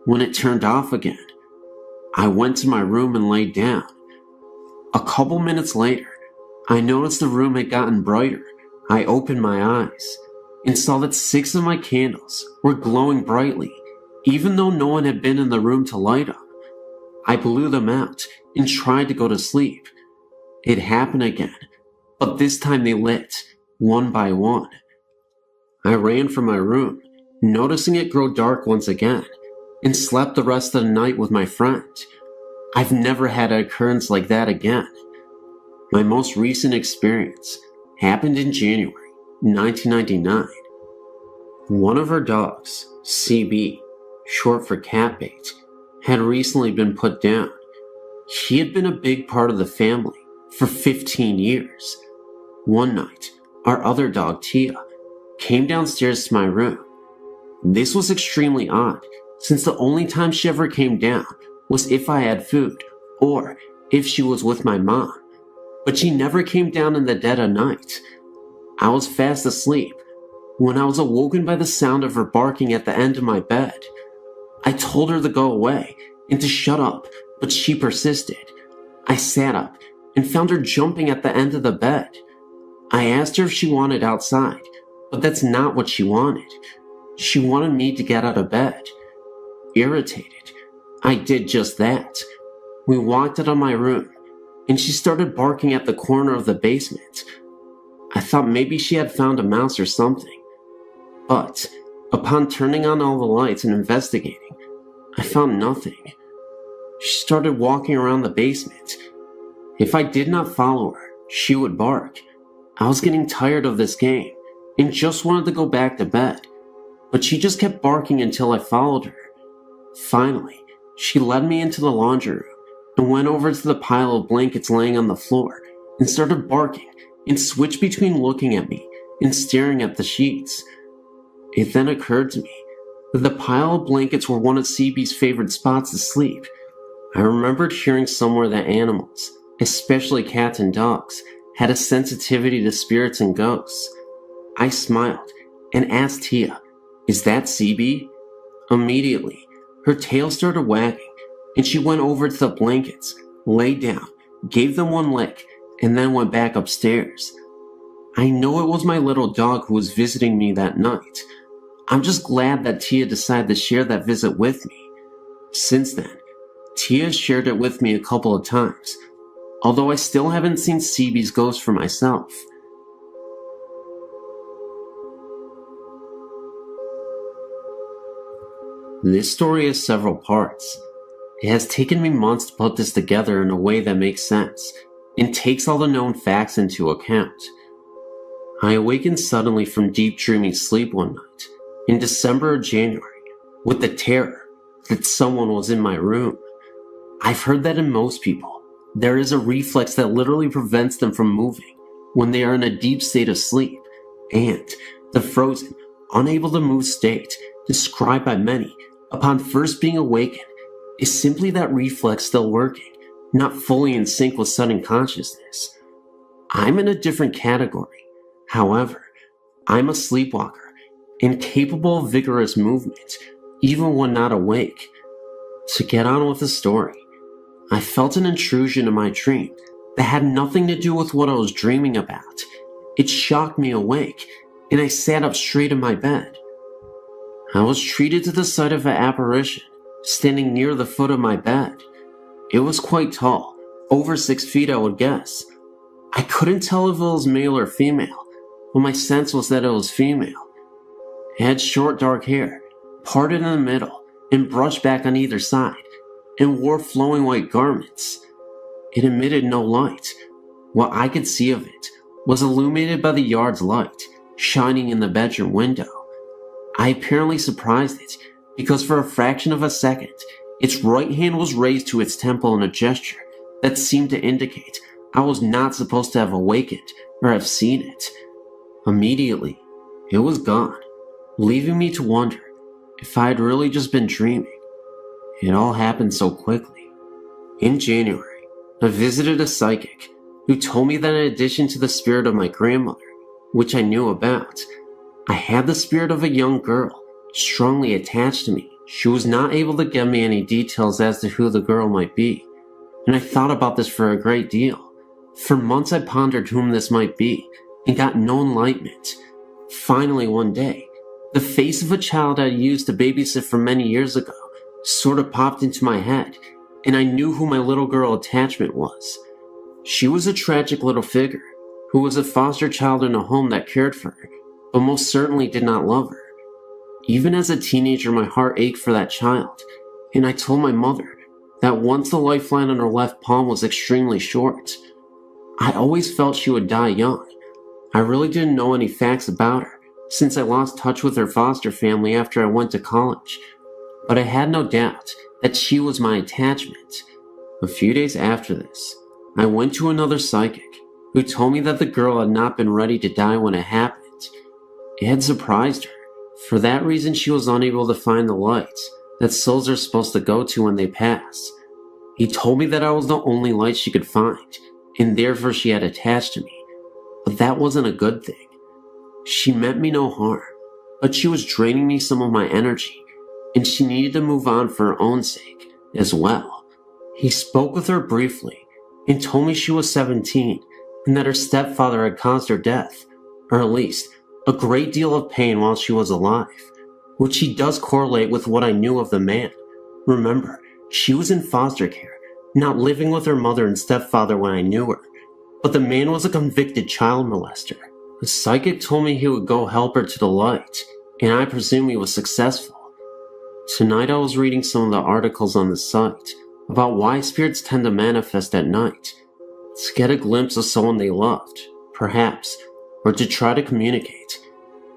when it turned off again. I went to my room and laid down. A couple minutes later, I noticed the room had gotten brighter. I opened my eyes and saw that 6 of my candles were glowing brightly, even though no one had been in the room to light them. I blew them out and tried to go to sleep. It happened again, but this time they lit, one by one. I ran from my room, noticing it grow dark once again, and slept the rest of the night with my friend. I've never had an occurrence like that again. My most recent experience happened in January 1999. One of our dogs, CB, short for cat bait, had recently been put down. He had been a big part of the family for 15 years. One night, our other dog, Tia, came downstairs to my room. This was extremely odd, since the only time she ever came down was if I had food, or if she was with my mom. But she never came down in the dead of night. I was fast asleep when I was awoken by the sound of her barking at the end of my bed. I told her to go away and to shut up, but she persisted. I sat up and found her jumping at the end of the bed. I asked her if she wanted outside, but that's not what she wanted. She wanted me to get out of bed. Irritated, I did just that. We walked out of my room, and she started barking at the corner of the basement. I thought maybe she had found a mouse or something. But upon turning on all the lights and investigating, I found nothing. She started walking around the basement. If I did not follow her, she would bark. I was getting tired of this game and just wanted to go back to bed, but she just kept barking until I followed her. Finally, she led me into the laundry room and went over to the pile of blankets laying on the floor and started barking and switched between looking at me and staring at the sheets. It then occurred to me that the pile of blankets were one of CB's favorite spots to sleep. I remembered hearing somewhere that animals, especially cats and dogs, had a sensitivity to spirits and ghosts. I smiled and asked Tia, "Is that CB?" Immediately, her tail started wagging, and she went over to the blankets, laid down, gave them one lick, and then went back upstairs. I know it was my little dog who was visiting me that night. I'm just glad that Tia decided to share that visit with me. Since then, Tia shared it with me a couple of times, although I still haven't seen CB's ghost for myself. This story has several parts. It has taken me months to put this together in a way that makes sense and takes all the known facts into account. I awakened suddenly from deep dreaming sleep one night in December or January with the terror that someone was in my room. I've heard that in most people, there is a reflex that literally prevents them from moving when they are in a deep state of sleep, and the frozen, unable to move state described by many upon first being awakened is simply that reflex still working, not fully in sync with sudden consciousness. I'm in a different category. However, I'm a sleepwalker and capable of vigorous movement, even when not awake. To get on with the story, I felt an intrusion in my dream that had nothing to do with what I was dreaming about. It shocked me awake, and I sat up straight in my bed. I was treated to the sight of an apparition standing near the foot of my bed. It was quite tall, over 6 feet I would guess. I couldn't tell if it was male or female, but my sense was that it was female. It had short dark hair, parted in the middle and brushed back on either side, and wore flowing white garments. It emitted no light. What I could see of it was illuminated by the yard's light, shining in the bedroom window. I apparently surprised it, because for a fraction of a second, its right hand was raised to its temple in a gesture that seemed to indicate I was not supposed to have awakened or have seen it. Immediately, it was gone, leaving me to wonder if I had really just been dreaming. It all happened so quickly. In January, I visited a psychic who told me that in addition to the spirit of my grandmother, which I knew about, I had the spirit of a young girl strongly attached to me. She was not able to give me any details as to who the girl might be, and I thought about this for a great deal. For months I pondered whom this might be, and got no enlightenment. Finally one day, the face of a child I used to babysit for many years ago sort of popped into my head, and I knew who my little girl attachment was. She was a tragic little figure, who was a foster child in a home that cared for her, but most certainly did not love her. Even as a teenager, my heart ached for that child, and I told my mother that once the lifeline on her left palm was extremely short. I always felt she would die young. I really didn't know any facts about her, since I lost touch with her foster family after I went to college, but I had no doubt that she was my attachment. A few days after this, I went to another psychic, who told me that the girl had not been ready to die when it happened. It had surprised her. For that reason, she was unable to find the lights that souls are supposed to go to when they pass. He told me that I was the only light she could find, and therefore she had attached to me. But that wasn't a good thing. She meant me no harm, but she was draining me some of my energy, and she needed to move on for her own sake as well. He spoke with her briefly, and told me she was 17, and that her stepfather had caused her death, or at least a great deal of pain while she was alive, which he does correlate with what I knew of the man. Remember, she was in foster care, not living with her mother and stepfather when I knew her, but the man was a convicted child molester. The psychic told me he would go help her to the light, and I presume he was successful. Tonight I was reading some of the articles on the site about why spirits tend to manifest at night, to get a glimpse of someone they loved, perhaps, or to try to communicate,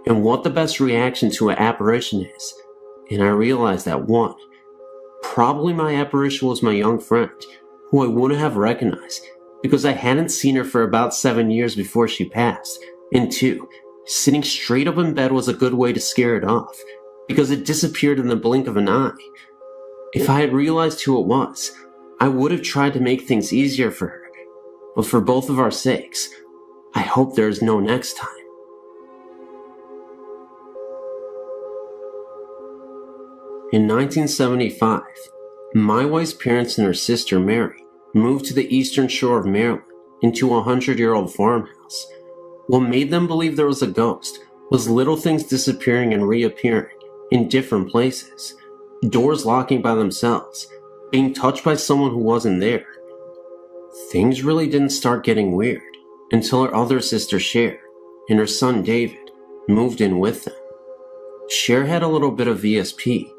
and what the best reaction to an apparition is. And I realized that 1, probably my apparition was my young friend, who I wouldn't have recognized because I hadn't seen her for about 7 years before she passed, and 2, sitting straight up in bed was a good way to scare it off, because it disappeared in the blink of an eye. If I had realized who it was, I would have tried to make things easier for her, but for both of our sakes, I hope there is no next time. In 1975, my wife's parents and her sister Mary moved to the eastern shore of Maryland into a 100-year-old farmhouse. What made them believe there was a ghost was little things disappearing and reappearing in different places, doors locking by themselves, being touched by someone who wasn't there. Things really didn't start getting weird until her other sister Cher and her son David moved in with them. Cher had a little bit of VSP.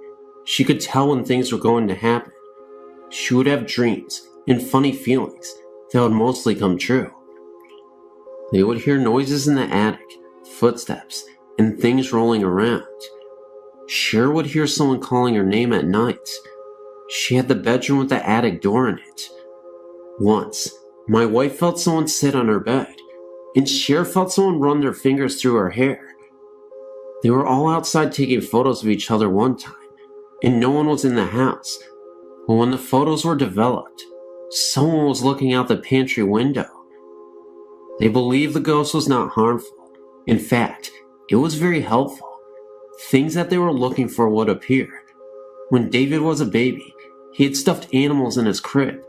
She could tell when things were going to happen. She would have dreams and funny feelings that would mostly come true. They would hear noises in the attic, footsteps, and things rolling around. Cher would hear someone calling her name at night. She had the bedroom with the attic door in it. Once, my wife felt someone sit on her bed, and Cher felt someone run their fingers through her hair. They were all outside taking photos of each other one time, and no one was in the house. But when the photos were developed, someone was looking out the pantry window. They believed the ghost was not harmful. In fact, it was very helpful. Things that they were looking for would appear. When David was a baby, he had stuffed animals in his crib.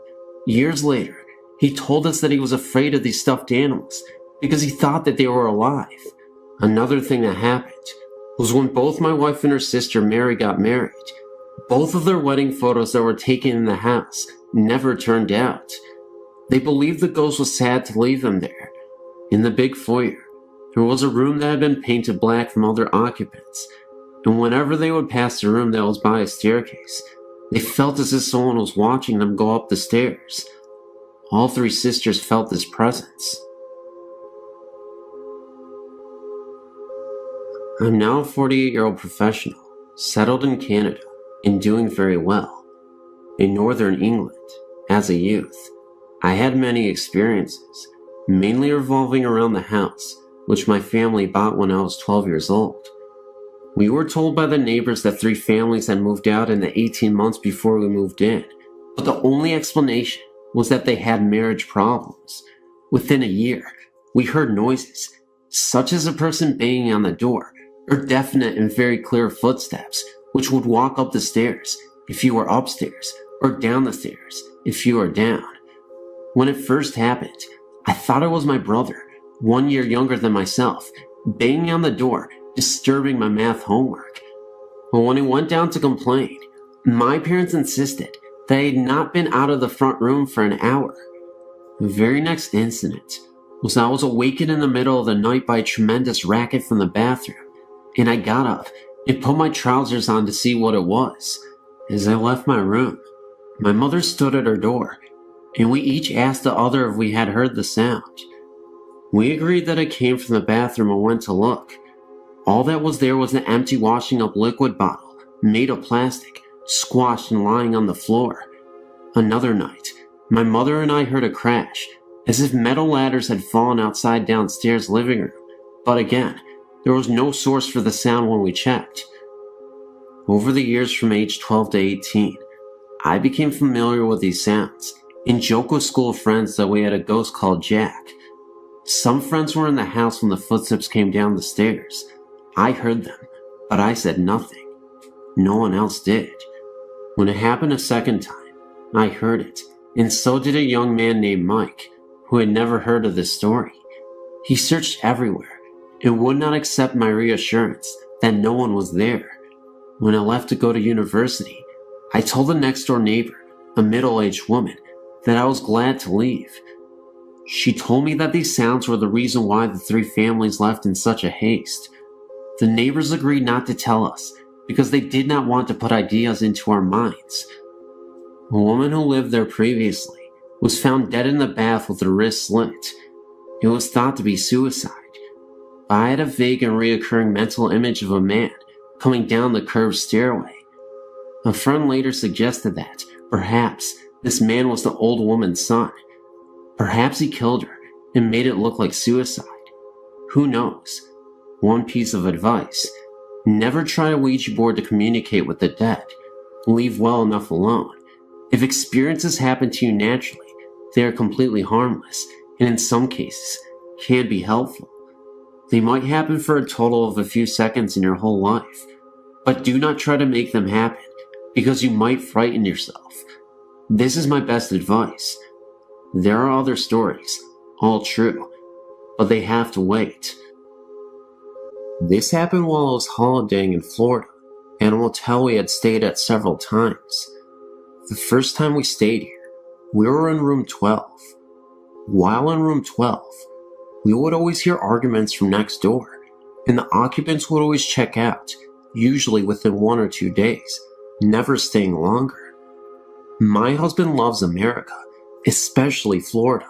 Years later, he told us that he was afraid of these stuffed animals because he thought that they were alive. Another thing that happened was when both my wife and her sister Mary got married. Both of their wedding photos that were taken in the house never turned out. They believed the ghost was sad to leave them there. In the big foyer, there was a room that had been painted black from other occupants, and whenever they would pass the room that was by a staircase, they felt as if someone was watching them go up the stairs. All three sisters felt this presence. I'm now a 48-year-old professional, settled in Canada, and doing very well. In Northern England, as a youth, I had many experiences, mainly revolving around the house, which my family bought when I was 12 years old. We were told by the neighbors that 3 families had moved out in the 18 months before we moved in, but the only explanation was that they had marriage problems. Within a year, we heard noises, such as a person banging on the door, or definite and very clear footsteps, which would walk up the stairs if you were upstairs, or down the stairs if you were down. When it first happened, I thought it was my brother, 1 year younger than myself, banging on the door, disturbing my math homework. But when he went down to complain, my parents insisted that I had not been out of the front room for an hour. The very next incident was I was awakened in the middle of the night by a tremendous racket from the bathroom, and I got up and put my trousers on to see what it was. As I left my room, my mother stood at her door, and we each asked the other if we had heard the sound. We agreed that it came from the bathroom and went to look. All that was there was an empty washing up liquid bottle, made of plastic, squashed and lying on the floor. Another night, my mother and I heard a crash, as if metal ladders had fallen outside downstairs living room, but again, there was no source for the sound when we checked. Over the years from age 12 to 18, I became familiar with these sounds and joked with school friends that we had a ghost called Jack. Some friends were in the house when the footsteps came down the stairs. I heard them, but I said nothing. No one else did. When it happened a second time, I heard it, and so did a young man named Mike, who had never heard of this story. He searched everywhere and would not accept my reassurance that no one was there. When I left to go to university, I told the next door neighbor, a middle-aged woman, that I was glad to leave. She told me that these sounds were the reason why the 3 families left in such a haste. The neighbors agreed not to tell us because they did not want to put ideas into our minds. A woman who lived there previously was found dead in the bath with her wrist slit. It was thought to be suicide, but I had a vague and reoccurring mental image of a man coming down the curved stairway. A friend later suggested that, perhaps, this man was the old woman's son. Perhaps he killed her and made it look like suicide. Who knows? One piece of advice: never try a Ouija board to communicate with the dead. Leave well enough alone. If experiences happen to you naturally, they are completely harmless, and in some cases, can be helpful. They might happen for a total of a few seconds in your whole life, but do not try to make them happen because you might frighten yourself. This is my best advice. There are other stories, all true, but they have to wait. This happened while I was holidaying in Florida, at a motel we had stayed at several times. The first time we stayed here, we were in room 12. While in room 12, we would always hear arguments from next door, and the occupants would always check out, usually within 1 or 2 days, never staying longer. My husband loves America, especially Florida.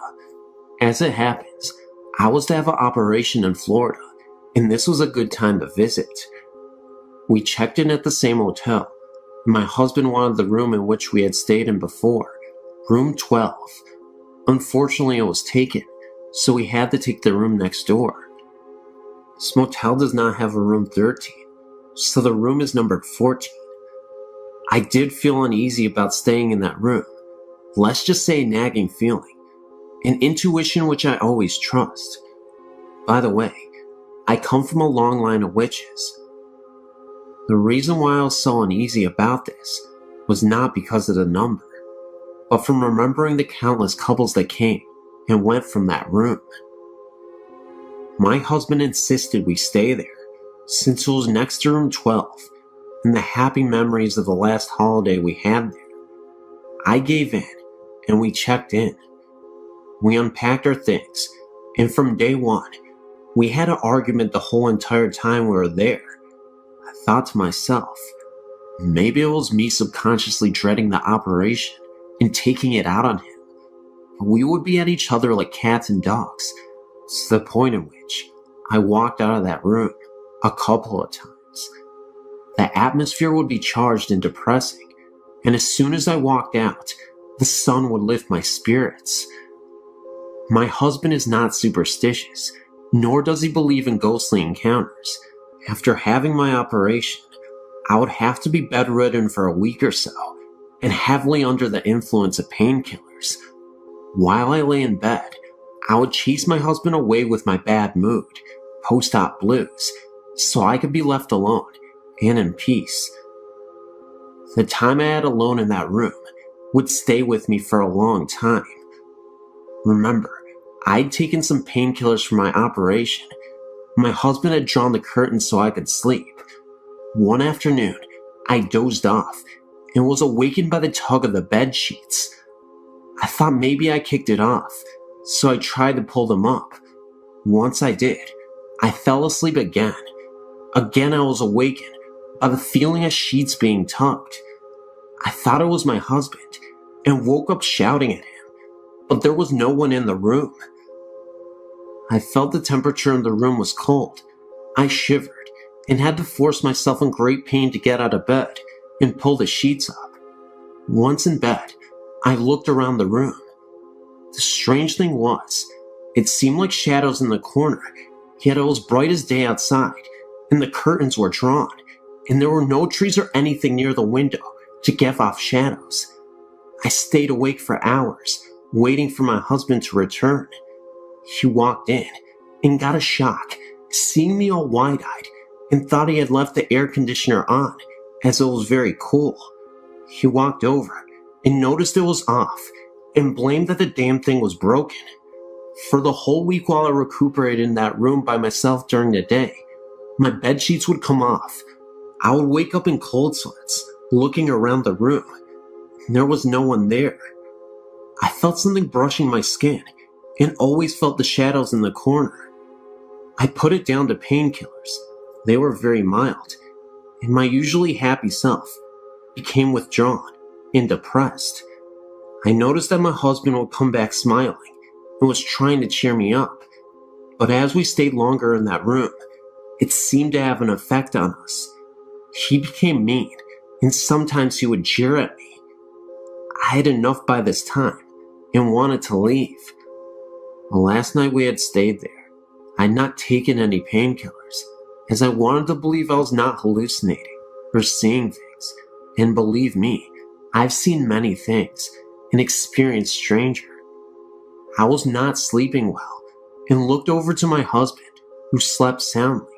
As it happens, I was to have an operation in Florida, and this was a good time to visit. We checked in at the same hotel. My husband wanted the room in which we had stayed in before, room 12. Unfortunately, it was taken, so we had to take the room next door. This motel does not have a room 13, so the room is numbered 14. I did feel uneasy about staying in that room. Let's just say a nagging feeling, an intuition which I always trust. By the way, I come from a long line of witches. The reason why I was so uneasy about this was not because of the number, but from remembering the countless couples that came and went from that room. My husband insisted we stay there, since it was next to room 12, and the happy memories of the last holiday we had there. I gave in, and we checked in. We unpacked our things, and from day one, we had an argument the whole entire time we were there. I thought to myself, maybe it was me subconsciously dreading the operation and taking it out on him. We would be at each other like cats and dogs, to the point in which I walked out of that room a couple of times. The atmosphere would be charged and depressing, and as soon as I walked out, the sun would lift my spirits. My husband is not superstitious, nor does he believe in ghostly encounters. After having my operation, I would have to be bedridden for a week or so, and heavily under the influence of painkillers. While I lay in bed, I would chase my husband away with my bad mood, post-op blues, so I could be left alone and in peace. The time I had alone in that room would stay with me for a long time. Remember, I'd taken some painkillers for my operation. My husband had drawn the curtains so I could sleep. One afternoon, I dozed off and was awakened by the tug of the bed sheets. I thought maybe I kicked it off, so I tried to pull them up. Once I did, I fell asleep again. Again I was awakened by the feeling of sheets being tugged. I thought it was my husband and woke up shouting at him, but there was no one in the room. I felt the temperature in the room was cold. I shivered and had to force myself in great pain to get out of bed and pull the sheets up. Once in bed, I looked around the room. The strange thing was, it seemed like shadows in the corner, yet it was bright as day outside, and the curtains were drawn, and there were no trees or anything near the window to give off shadows. I stayed awake for hours, waiting for my husband to return. He walked in and got a shock, seeing me all wide-eyed, and thought he had left the air conditioner on, as it was very cool. He walked over and noticed it was off, and blamed that the damn thing was broken. For the whole week while I recuperated in that room by myself during the day, my bed sheets would come off. I would wake up in cold sweats, looking around the room. There was no one there. I felt something brushing my skin, and always felt the shadows in the corner. I put it down to painkillers. They were very mild, and my usually happy self became withdrawn and depressed. I noticed that my husband would come back smiling and was trying to cheer me up, but as we stayed longer in that room, it seemed to have an effect on us. He became mean, and sometimes he would jeer at me. I had enough by this time and wanted to leave. The last night we had stayed there, I had not taken any painkillers, as I wanted to believe I was not hallucinating or seeing things, and believe me, I've seen many things and experienced stranger. I was not sleeping well, and looked over to my husband, who slept soundly.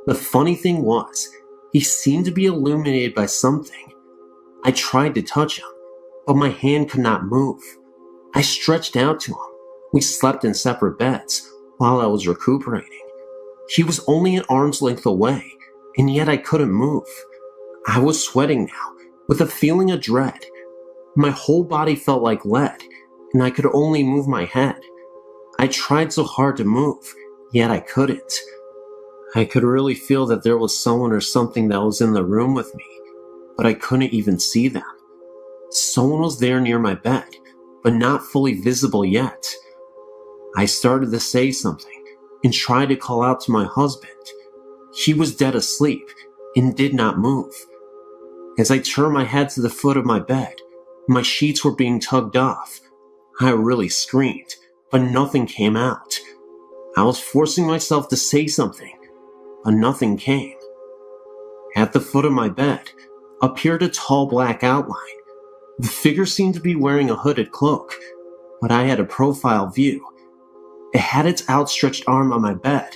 The funny thing was, he seemed to be illuminated by something. I tried to touch him, but my hand could not move. I stretched out to him. We slept in separate beds while I was recuperating. He was only an arm's length away, and yet I couldn't move. I was sweating now, with a feeling of dread. My whole body felt like lead, and I could only move my head. I tried so hard to move, yet I couldn't. I could really feel that there was someone or something that was in the room with me, but I couldn't even see them. Someone was there near my bed, but not fully visible yet. I started to say something and tried to call out to my husband. He was dead asleep and did not move. As I turned my head to the foot of my bed, my sheets were being tugged off. I really screamed, but nothing came out. I was forcing myself to say something, but nothing came. At the foot of my bed appeared a tall black outline. The figure seemed to be wearing a hooded cloak, but I had a profile view. It had its outstretched arm on my bed.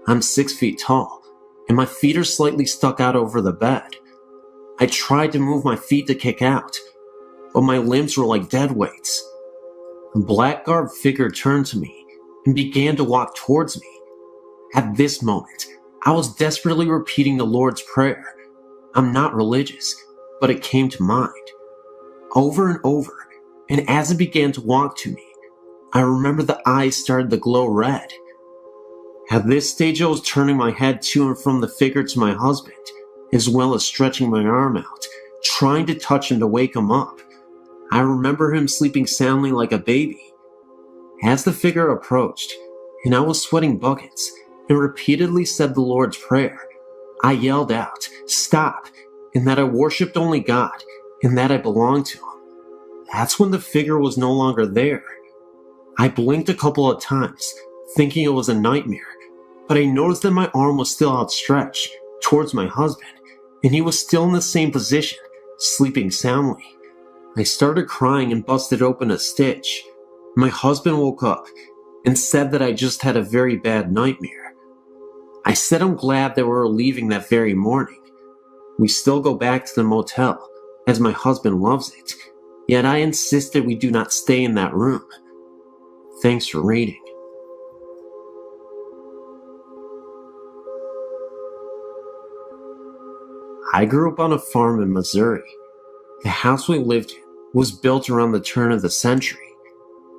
I'm 6 feet tall, and my feet are slightly stuck out over the bed. I tried to move my feet to kick out, but my limbs were like dead weights. A black-garbed figure turned to me and began to walk towards me. At this moment, I was desperately repeating the Lord's Prayer. I'm not religious, but it came to mind. Over and over, and as it began to walk to me, I remember the eyes started to glow red. At this stage, I was turning my head to and from the figure to my husband, as well as stretching my arm out, trying to touch him to wake him up. I remember him sleeping soundly like a baby. As the figure approached, and I was sweating buckets, and repeatedly said the Lord's Prayer, I yelled out, "Stop," and that I worshipped only God, and that I belonged to Him. That's when the figure was no longer there. I blinked a couple of times, thinking it was a nightmare, but I noticed that my arm was still outstretched towards my husband, and he was still in the same position, sleeping soundly. I started crying and busted open a stitch. My husband woke up and said that I just had a very bad nightmare. I said I'm glad that we were leaving that very morning. We still go back to the motel, as my husband loves it, yet I insisted we do not stay in that room. Thanks for reading. I grew up on a farm in Missouri. The house we lived in was built around the turn of the century.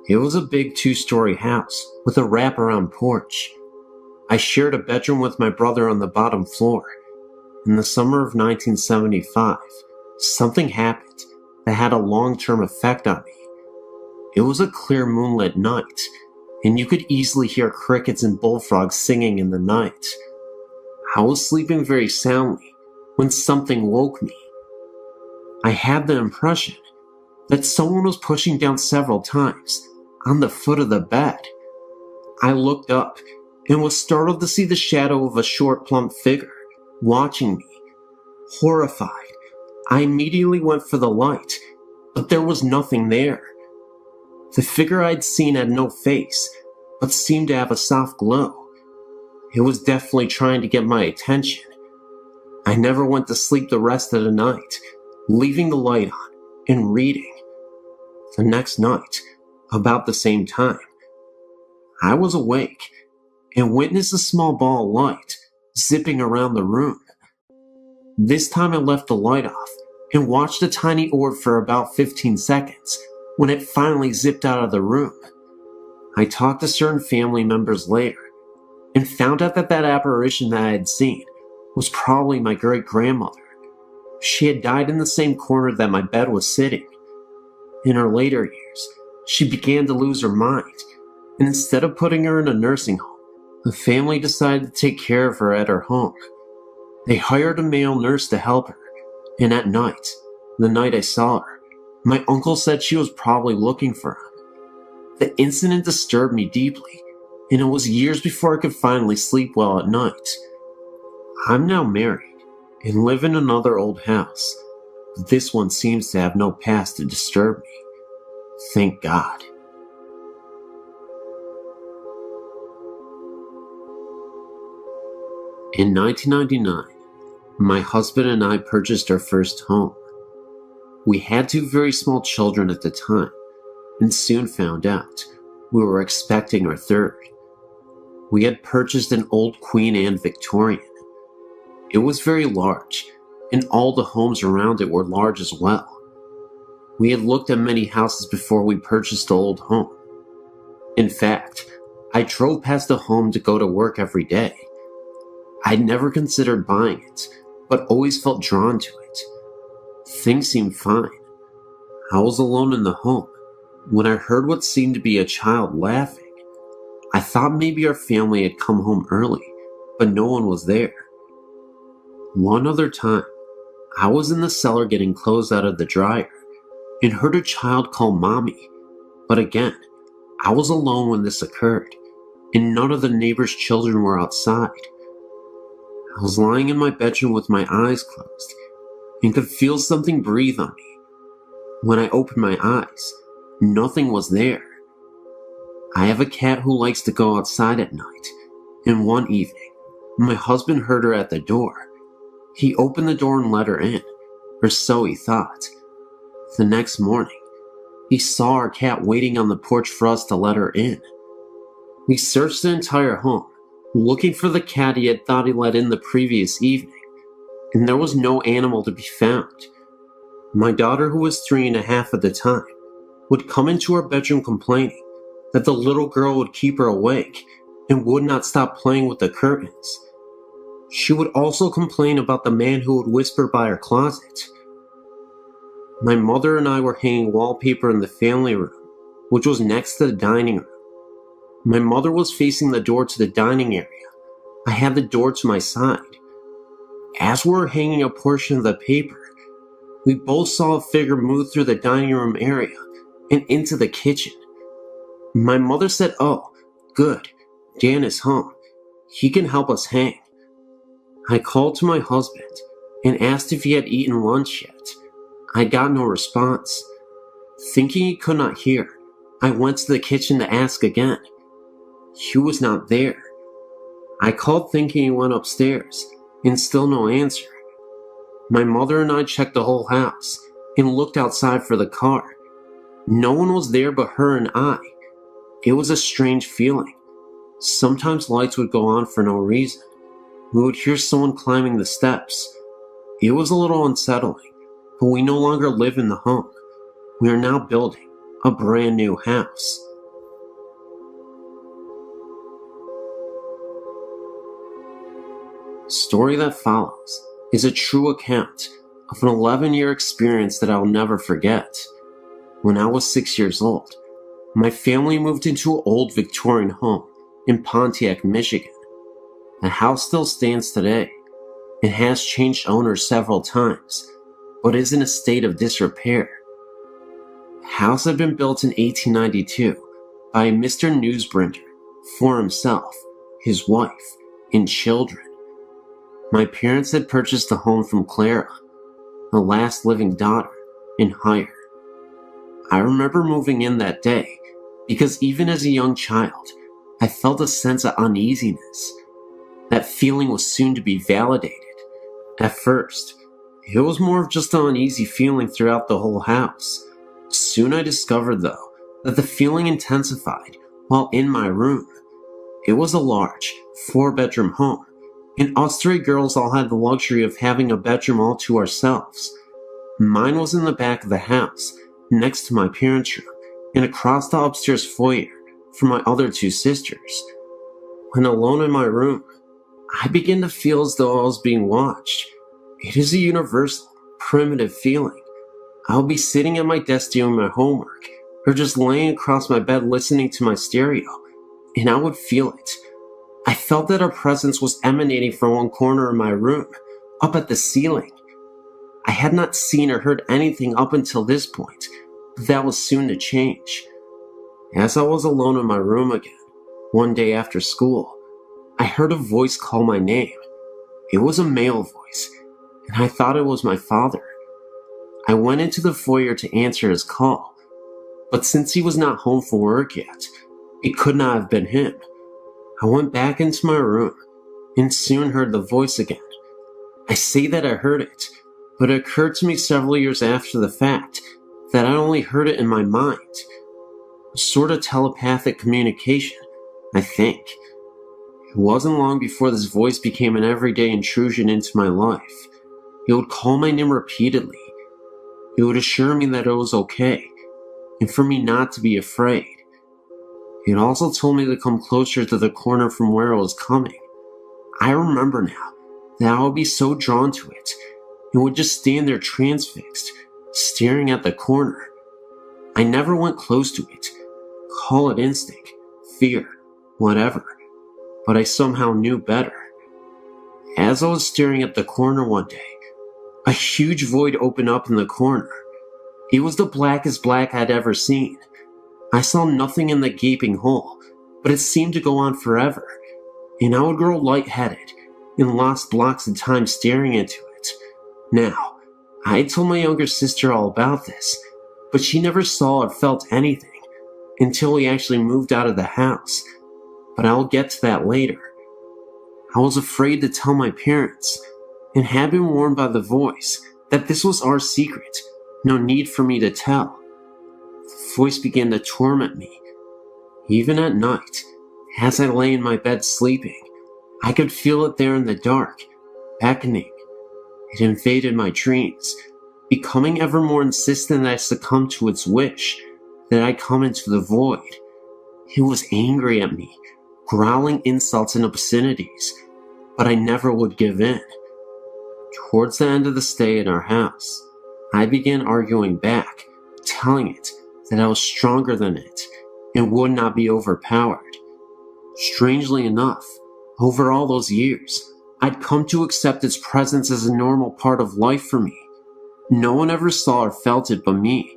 It was a big 2-story house with a wraparound porch. I shared a bedroom with my brother on the bottom floor. In the summer of 1975, something happened that had a long-term effect on me. It was a clear moonlit night, and you could easily hear crickets and bullfrogs singing in the night. I was sleeping very soundly when something woke me. I had the impression that someone was pushing down several times on the foot of the bed. I looked up and was startled to see the shadow of a short, plump figure watching me. Horrified, I immediately went for the light, but there was nothing there. The figure I'd seen had no face, but seemed to have a soft glow. It was definitely trying to get my attention. I never went to sleep the rest of the night, leaving the light on and reading. The next night, about the same time, I was awake and witnessed a small ball of light zipping around the room. This time I left the light off and watched a tiny orb for about 15 seconds when it finally zipped out of the room. I talked to certain family members later and found out that apparition that I had seen was probably my great-grandmother. She had died in the same corner that my bed was sitting. In her later years, she began to lose her mind, and instead of putting her in a nursing home, the family decided to take care of her at her home. They hired a male nurse to help her, and at night, the night I saw her, my uncle said she was probably looking for him. The incident disturbed me deeply, and it was years before I could finally sleep well at night. I'm now married and live in another old house, but this one seems to have no past to disturb me. Thank God. In 1999, my husband and I purchased our first home. We had two very small children at the time, and soon found out we were expecting our third. We had purchased an old Queen Anne Victorian. It was very large, and all the homes around it were large as well. We had looked at many houses before we purchased the old home. In fact, I drove past the home to go to work every day. I'd never considered buying it, but always felt drawn to it. Things seemed fine. I was alone in the home when I heard what seemed to be a child laughing. I thought maybe our family had come home early, but no one was there. One other time, I was in the cellar getting clothes out of the dryer and heard a child call Mommy. But again, I was alone when this occurred, and none of the neighbors' children were outside. I was lying in my bedroom with my eyes closed and could feel something breathe on me. When I opened my eyes, nothing was there. I have a cat who likes to go outside at night, and one evening, my husband heard her at the door. He opened the door and let her in, or so he thought. The next morning, he saw our cat waiting on the porch for us to let her in. We searched the entire home, looking for the cat he had thought he let in the previous evening, and there was no animal to be found. My daughter, who was 3.5 at the time, would come into our bedroom complaining that the little girl would keep her awake and would not stop playing with the curtains. She would also complain about the man who would whisper by her closet. My mother and I were hanging wallpaper in the family room, which was next to the dining room. My mother was facing the door to the dining area. I had the door to my side. As we were hanging a portion of the paper, we both saw a figure move through the dining room area and into the kitchen. My mother said, "Oh, good, Dan is home. He can help us hang." I called to my husband and asked if he had eaten lunch yet. I got no response. Thinking he could not hear, I went to the kitchen to ask again. He was not there. I called thinking he went upstairs, and still no answer. My mother and I checked the whole house and looked outside for the car. No one was there but her and I. It was a strange feeling. Sometimes lights would go on for no reason. We would hear someone climbing the steps. It was a little unsettling, but we no longer live in the home. We are now building a brand new house. The story that follows is a true account of an 11-year experience that I will never forget. When I was 6 years old, my family moved into an old Victorian home in Pontiac, Michigan. The house still stands today. It has changed owners several times, but is in a state of disrepair. The house had been built in 1892 by Mr. Newsbringer for himself, his wife, and children. My parents had purchased the home from Clara, the last living daughter, in hire. I remember moving in that day because even as a young child, I felt a sense of uneasiness. That feeling was soon to be validated. At first, it was more of just an uneasy feeling throughout the whole house. Soon I discovered, though, that the feeling intensified while in my room. It was a large, 4-bedroom home, and us 3 girls all had the luxury of having a bedroom all to ourselves. Mine was in the back of the house, next to my parents' room, and across the upstairs foyer from my other 2 sisters. When alone in my room, I began to feel as though I was being watched. It is a universal, primitive feeling. I'll be sitting at my desk doing my homework, or just laying across my bed listening to my stereo, and I would feel it. I felt that a presence was emanating from one corner of my room, up at the ceiling. I had not seen or heard anything up until this point, but that was soon to change. As I was alone in my room again, one day after school, I heard a voice call my name. It was a male voice, and I thought it was my father. I went into the foyer to answer his call, but since he was not home from work yet, it could not have been him. I went back into my room and soon heard the voice again. I say that I heard it, but it occurred to me several years after the fact that I only heard it in my mind. A sort of telepathic communication, I think. It wasn't long before this voice became an everyday intrusion into my life. It would call my name repeatedly. It would assure me that it was okay, and for me not to be afraid. It also told me to come closer to the corner from where it was coming. I remember now that I would be so drawn to it, and would just stand there transfixed, staring at the corner. I never went close to it. Call it instinct, fear, whatever, but I somehow knew better. As I was staring at the corner one day, a huge void opened up in the corner. It was the blackest black I'd ever seen. I saw nothing in the gaping hole, but it seemed to go on forever, and I would grow lightheaded and lost blocks of time staring into it. Now, I had told my younger sister all about this, but she never saw or felt anything until we actually moved out of the house, but I'll get to that later. I was afraid to tell my parents, and had been warned by the voice that this was our secret, no need for me to tell. The voice began to torment me. Even at night, as I lay in my bed sleeping, I could feel it there in the dark, beckoning. It invaded my dreams, becoming ever more insistent that I succumb to its wish, that I come into the void. It was angry at me, growling insults and obscenities, but I never would give in. Towards the end of the stay in our house, I began arguing back, telling it that I was stronger than it and would not be overpowered. Strangely enough, over all those years, I'd come to accept its presence as a normal part of life for me. No one ever saw or felt it but me.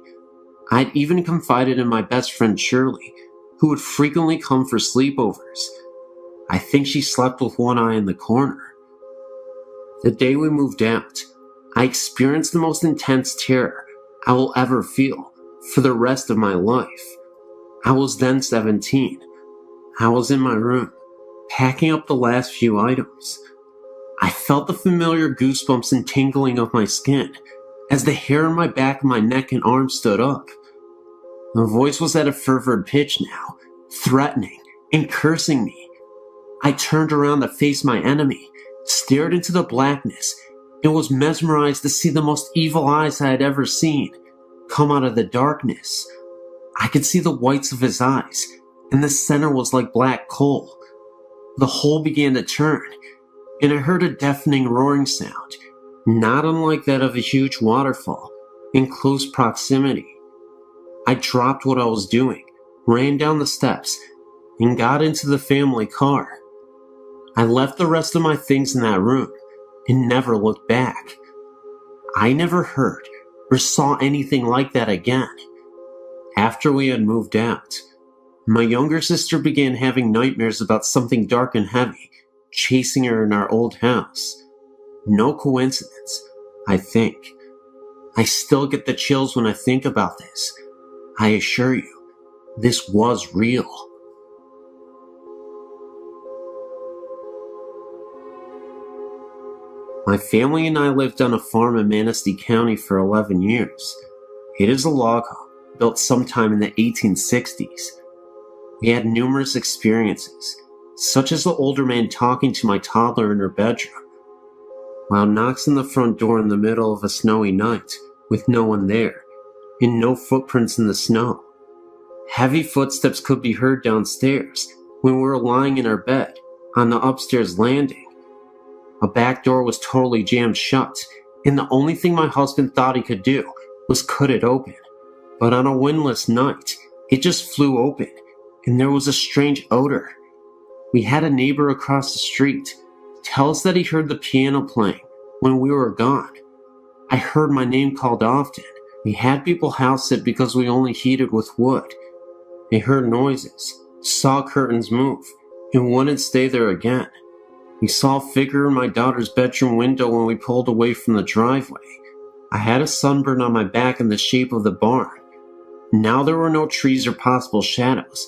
I'd even confided in my best friend Shirley, who would frequently come for sleepovers. I think she slept with one eye in the corner. The day we moved out, I experienced the most intense terror I will ever feel for the rest of my life. I was then 17. I was in my room, packing up the last few items. I felt the familiar goosebumps and tingling of my skin as the hair on my back of my neck and arms stood up. The voice was at a fervid pitch now, threatening and cursing me. I turned around to face my enemy, stared into the blackness, and was mesmerized to see the most evil eyes I had ever seen come out of the darkness. I could see the whites of his eyes, and the center was like black coal. The hole began to turn, and I heard a deafening roaring sound, not unlike that of a huge waterfall, in close proximity. I dropped what I was doing, ran down the steps, and got into the family car. I left the rest of my things in that room, and never looked back. I never heard or saw anything like that again. After we had moved out, my younger sister began having nightmares about something dark and heavy chasing her in our old house. No coincidence, I think. I still get the chills when I think about this. I assure you, this was real. My family and I lived on a farm in Manistee County for 11 years. It is a log home, built sometime in the 1860s. We had numerous experiences, such as the older man talking to my toddler in her bedroom, while knocks on the front door in the middle of a snowy night with no one there, and no footprints in the snow. Heavy footsteps could be heard downstairs when we were lying in our bed on the upstairs landing. A back door was totally jammed shut, and the only thing my husband thought he could do was cut it open. But on a windless night, it just flew open, and there was a strange odor. We had a neighbor across the street tell us that he heard the piano playing when we were gone. I heard my name called often. We had people house sit because we only heated with wood. They heard noises, saw curtains move, and wouldn't stay there again. We saw a figure in my daughter's bedroom window when we pulled away from the driveway. I had a sunburn on my back in the shape of the barn. Now there were no trees or possible shadows,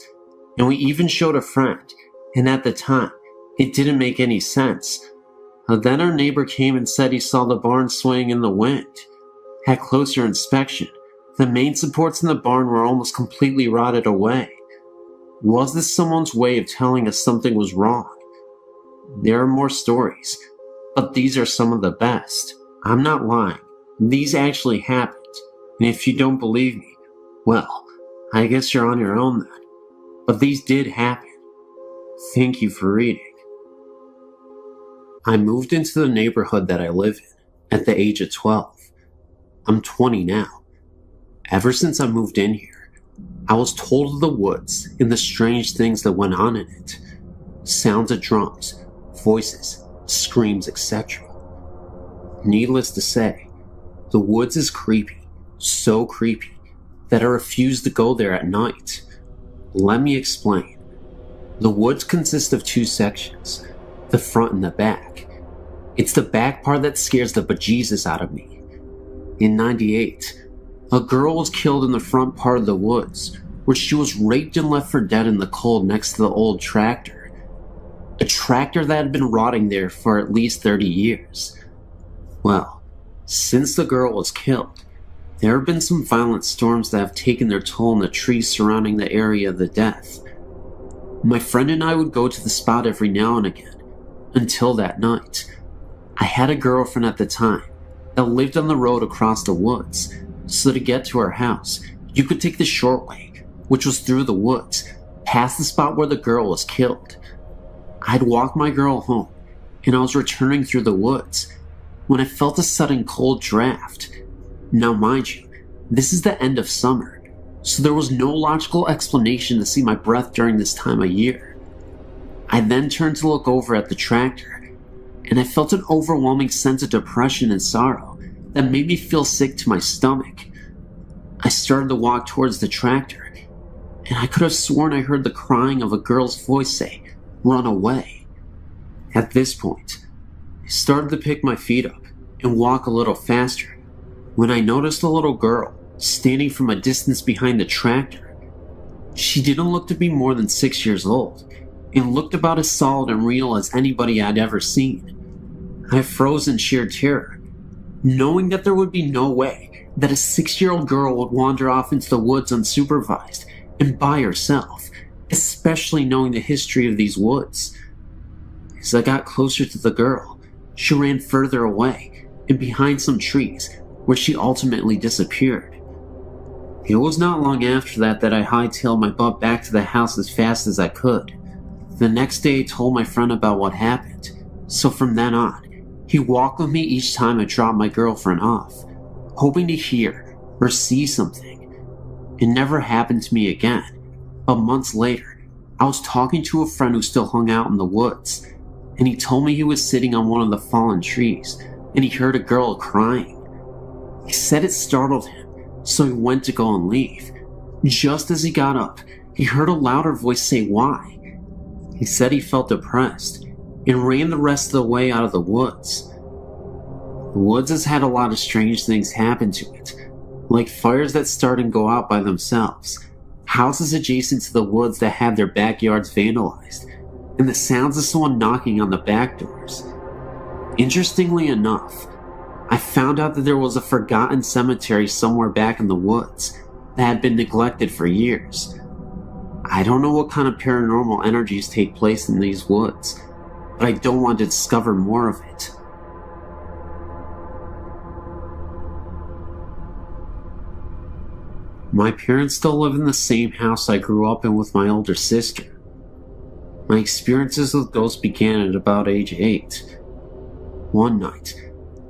and we even showed a friend, and at the time, It didn't make any sense. Then our neighbor came and said he saw the barn swaying in the wind. At closer inspection, the main supports in the barn were almost completely rotted away. Was this someone's way of telling us something was wrong? There are more stories, but these are some of the best. I'm not lying. These actually happened. And if you don't believe me, well, I guess you're on your own then. But these did happen. Thank you for reading. I moved into the neighborhood that I live in at the age of 12. I'm 20 now. Ever since I moved in here, I was told of the woods and the strange things that went on in it. Sounds of drums, voices, screams, etc. Needless to say, the woods is creepy, so creepy, that I refuse to go there at night. Let me explain. The woods consist of two sections, the front and the back. It's the back part that scares the bejesus out of me. In '98, a girl was killed in the front part of the woods, where she was raped and left for dead in the cold next to the old tractor. A tractor that had been rotting there for at least 30 years. Well, since the girl was killed, there have been some violent storms that have taken their toll on the trees surrounding the area of the death. My friend and I would go to the spot every now and again, until that night. I had a girlfriend at the time that lived on the road across the woods, so to get to her house, you could take the short way, which was through the woods, past the spot where the girl was killed. I'd walked my girl home, and I was returning through the woods, when I felt a sudden cold draft. Now mind you, this is the end of summer, so there was no logical explanation to see my breath during this time of year. I then turned to look over at the tractor, and I felt an overwhelming sense of depression and sorrow that made me feel sick to my stomach. I started to walk towards the tractor, and I could have sworn I heard the crying of a girl's voice say, "Run away." At this point, I started to pick my feet up and walk a little faster, when I noticed a little girl standing from a distance behind the tractor. She didn't look to be more than 6 years old, and looked about as solid and real as anybody I'd ever seen. I froze in sheer terror, knowing that there would be no way that a 6-year-old girl would wander off into the woods unsupervised and by herself, especially knowing the history of these woods. As I got closer to the girl, she ran further away and behind some trees, where she ultimately disappeared. It was not long after that I hightailed my butt back to the house as fast as I could. The next day I told my friend about what happened, so from then on, he walked with me each time I dropped my girlfriend off, hoping to hear or see something. It never happened to me again, but months later, I was talking to a friend who still hung out in the woods, and he told me he was sitting on one of the fallen trees, and he heard a girl crying. He said it startled him, so he went to go and leave. Just as he got up, he heard a louder voice say why. He said he felt depressed, and ran the rest of the way out of the woods. The woods has had a lot of strange things happen to it, like fires that start and go out by themselves, houses adjacent to the woods that had their backyards vandalized, and the sounds of someone knocking on the back doors. Interestingly enough, I found out that there was a forgotten cemetery somewhere back in the woods that had been neglected for years. I don't know what kind of paranormal energies take place in these woods, but I don't want to discover more of it. My parents still live in the same house I grew up in with my older sister. My experiences with ghosts began at about age 8. One night,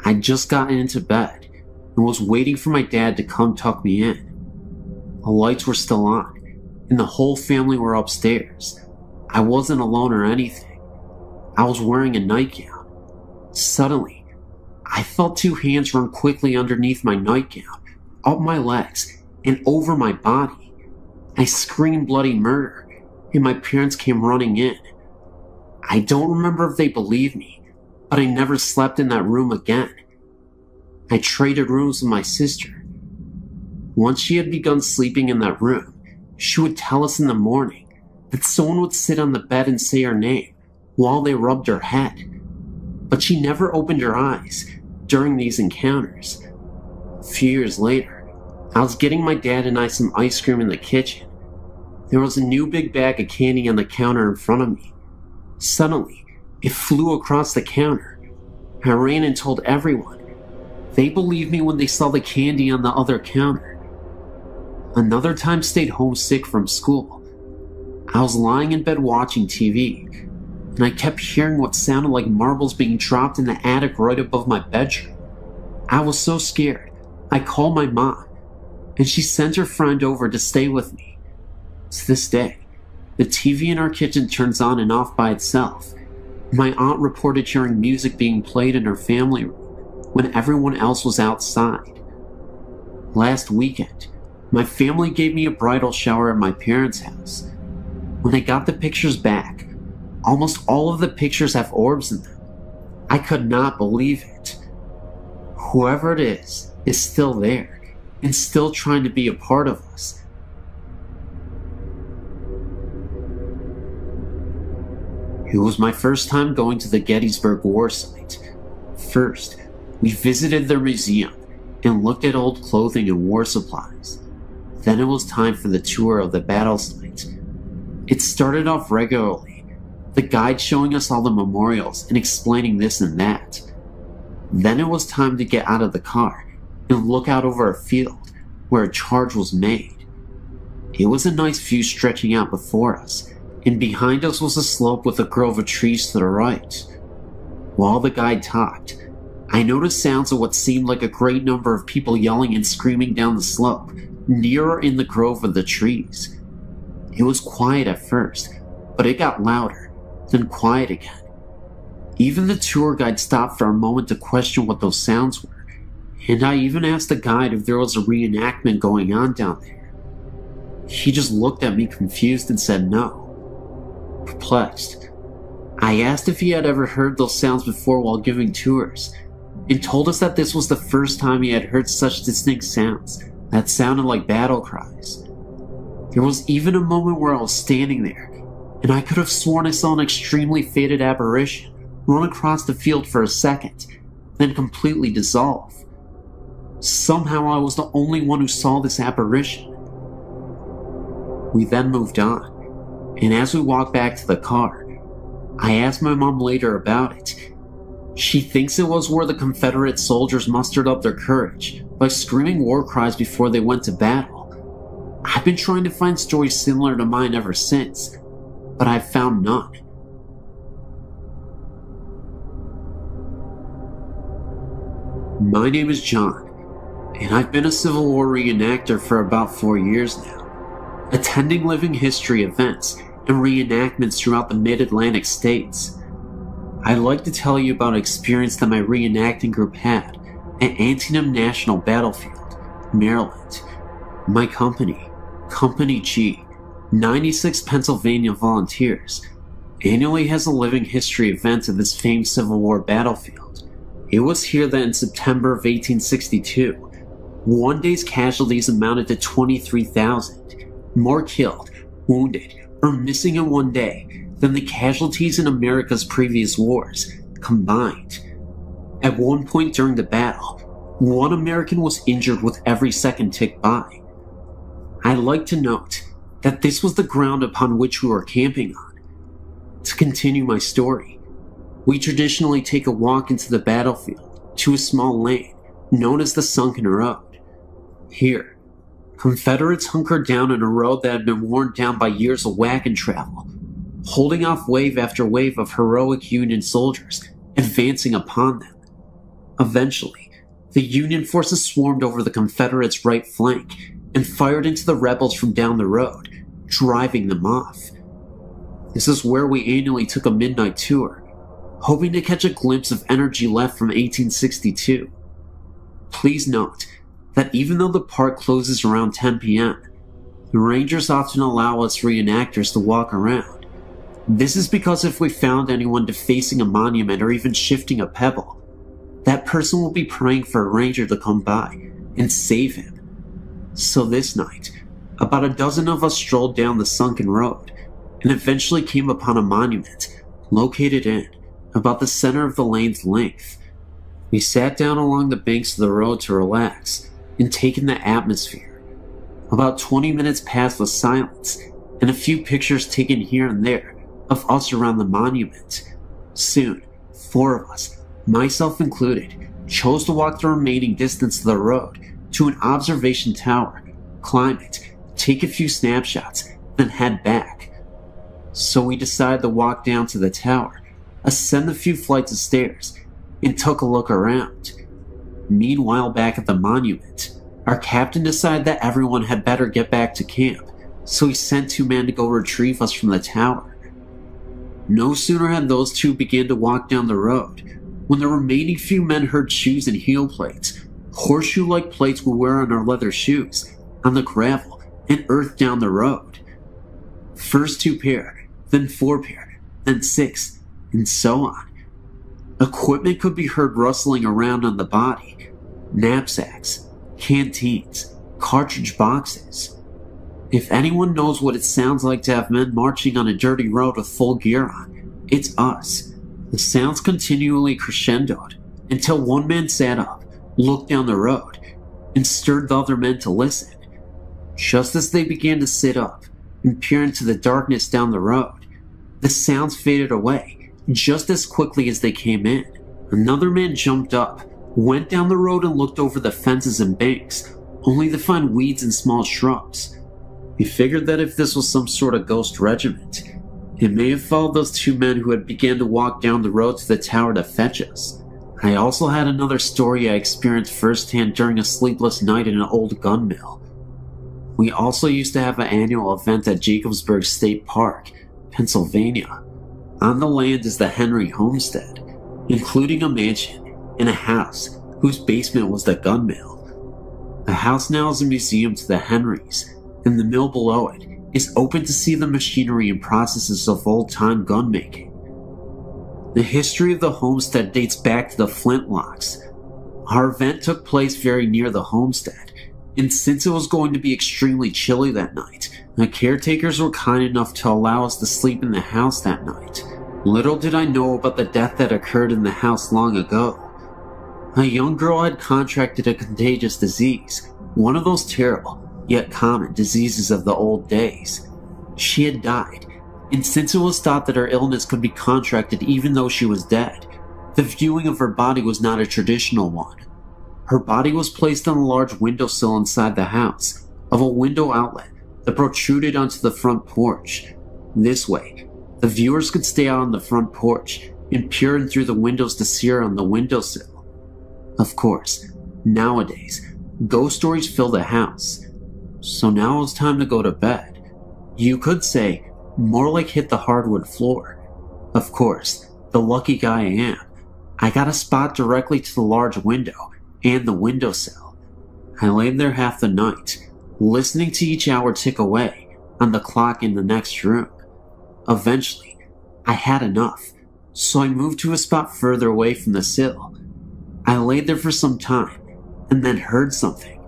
I'd just gotten into bed and was waiting for my dad to come tuck me in. The lights were still on, and the whole family were upstairs. I wasn't alone or anything. I was wearing a nightgown. Suddenly, I felt two hands run quickly underneath my nightgown, up my legs, and over my body. I screamed bloody murder, and my parents came running in. I don't remember if they believed me, but I never slept in that room again. I traded rooms with my sister. Once she had begun sleeping in that room, she would tell us in the morning that someone would sit on the bed and say her name, while they rubbed her head. But she never opened her eyes during these encounters. A few years later, I was getting my dad and I some ice cream in the kitchen. There was a new big bag of candy on the counter in front of me. Suddenly, it flew across the counter. I ran and told everyone. They believed me when they saw the candy on the other counter. Another time stayed homesick from school. I was lying in bed watching TV, and I kept hearing what sounded like marbles being dropped in the attic right above my bedroom. I was so scared, I called my mom, and she sent her friend over to stay with me. To this day, the TV in our kitchen turns on and off by itself. My aunt reported hearing music being played in her family room when everyone else was outside. Last weekend, my family gave me a bridal shower at my parents' house. When I got the pictures back, almost all of the pictures have orbs in them. I could not believe it. Whoever it is still there and still trying to be a part of us. It was my first time going to the Gettysburg War site. First, we visited their museum and looked at old clothing and war supplies. Then it was time for the tour of the battle site. It started off regularly, the guide showing us all the memorials and explaining this and that. Then it was time to get out of the car and look out over a field where a charge was made. It was a nice view stretching out before us, and behind us was a slope with a grove of trees to the right. While the guide talked, I noticed sounds of what seemed like a great number of people yelling and screaming down the slope, nearer in the grove of the trees. It was quiet at first, but it got louder, then quiet again. Even the tour guide stopped for a moment to question what those sounds were, and I even asked the guide if there was a reenactment going on down there. He just looked at me confused and said no. Perplexed, I asked if he had ever heard those sounds before while giving tours, and told us that this was the first time he had heard such distinct sounds that sounded like battle cries. There was even a moment where I was standing there, and I could have sworn I saw an extremely faded apparition run across the field for a second, then completely dissolve. Somehow I was the only one who saw this apparition. We then moved on, and as we walked back to the car, I asked my mom later about it. She thinks it was where the Confederate soldiers mustered up their courage by screaming war cries before they went to battle. I've been trying to find stories similar to mine ever since, but I've found none. My name is John, and I've been a Civil War reenactor for about 4 years now, attending living history events and reenactments throughout the mid-Atlantic states. I'd like to tell you about an experience that my reenacting group had at Antietam National Battlefield, Maryland. My company, Company G, 96 Pennsylvania Volunteers, annually has a living history event at this famed Civil War battlefield. It was here that in September of 1862, one day's casualties amounted to 23,000, more killed, wounded, or missing in one day than the casualties in America's previous wars combined. At one point during the battle, one American was injured with every second ticked by. I'd like to note that this was the ground upon which we were camping on. To continue my story, we traditionally take a walk into the battlefield to a small lane known as the Sunken Road. Here, Confederates hunkered down on a road that had been worn down by years of wagon travel, holding off wave after wave of heroic Union soldiers advancing upon them. Eventually, the Union forces swarmed over the Confederates' right flank and fired into the rebels from down the road, driving them off. This is where we annually took a midnight tour, hoping to catch a glimpse of energy left from 1862. Please note that even though the park closes around 10 p.m., the rangers often allow us reenactors to walk around. This is because if we found anyone defacing a monument or even shifting a pebble, that person will be praying for a ranger to come by and save him. So this night, about a dozen of us strolled down the sunken road and eventually came upon a monument located in about the center of the lane's length. We sat down along the banks of the road to relax and take in the atmosphere. About 20 minutes passed with silence and a few pictures taken here and there of us around the monument. Soon, 4 of us, myself included, chose to walk the remaining distance of the road to an observation tower, climb it, take a few snapshots, then head back. So we decided to walk down to the tower, ascend a few flights of stairs, and took a look around. Meanwhile, back at the monument, our captain decided that everyone had better get back to camp, so he sent 2 men to go retrieve us from the tower. No sooner had those 2 begun to walk down the road, when the remaining few men heard shoes and heel plates, horseshoe-like plates we wear on our leather shoes, on the gravel and earth down the road. First 2 pair, then 4 pair, then 6, and so on. Equipment could be heard rustling around on the body. Knapsacks, canteens, cartridge boxes. If anyone knows what it sounds like to have men marching on a dirty road with full gear on, it's us. The sounds continually crescendoed until one man sat up, looked down the road, and stirred the other men to listen. Just as they began to sit up and peer into the darkness down the road, the sounds faded away just as quickly as they came in. Another man jumped up, went down the road and looked over the fences and banks, only to find weeds and small shrubs. He figured that if this was some sort of ghost regiment, it may have followed those 2 men who had begun to walk down the road to the tower to fetch us. I also had another story I experienced firsthand during a sleepless night in an old gun mill. We also used to have an annual event at Jacobsburg State Park, Pennsylvania. On the land is the Henry homestead, including a mansion and a house whose basement was the gun mill. The house now is a museum to the Henrys, and the mill below it is open to see the machinery and processes of old-time gun making. The history of the homestead dates back to the Flintlocks. Our event took place very near the homestead, and since it was going to be extremely chilly that night, the caretakers were kind enough to allow us to sleep in the house that night. Little did I know about the death that occurred in the house long ago. A young girl had contracted a contagious disease, one of those terrible, yet common diseases of the old days. She had died, and since it was thought that her illness could be contracted even though she was dead, the viewing of her body was not a traditional one. Her body was placed on a large windowsill inside the house, of a window outlet that protruded onto the front porch. This way, the viewers could stay out on the front porch and peer in through the windows to see her on the windowsill. Of course, nowadays, ghost stories fill the house. So now it was time to go to bed. You could say, more like hit the hardwood floor. Of course, the lucky guy I am, I got a spot directly to the large window and the windowsill. I laid there half the night, listening to each hour tick away on the clock in the next room. Eventually, I had enough, so I moved to a spot further away from the sill. I laid there for some time, and then heard something.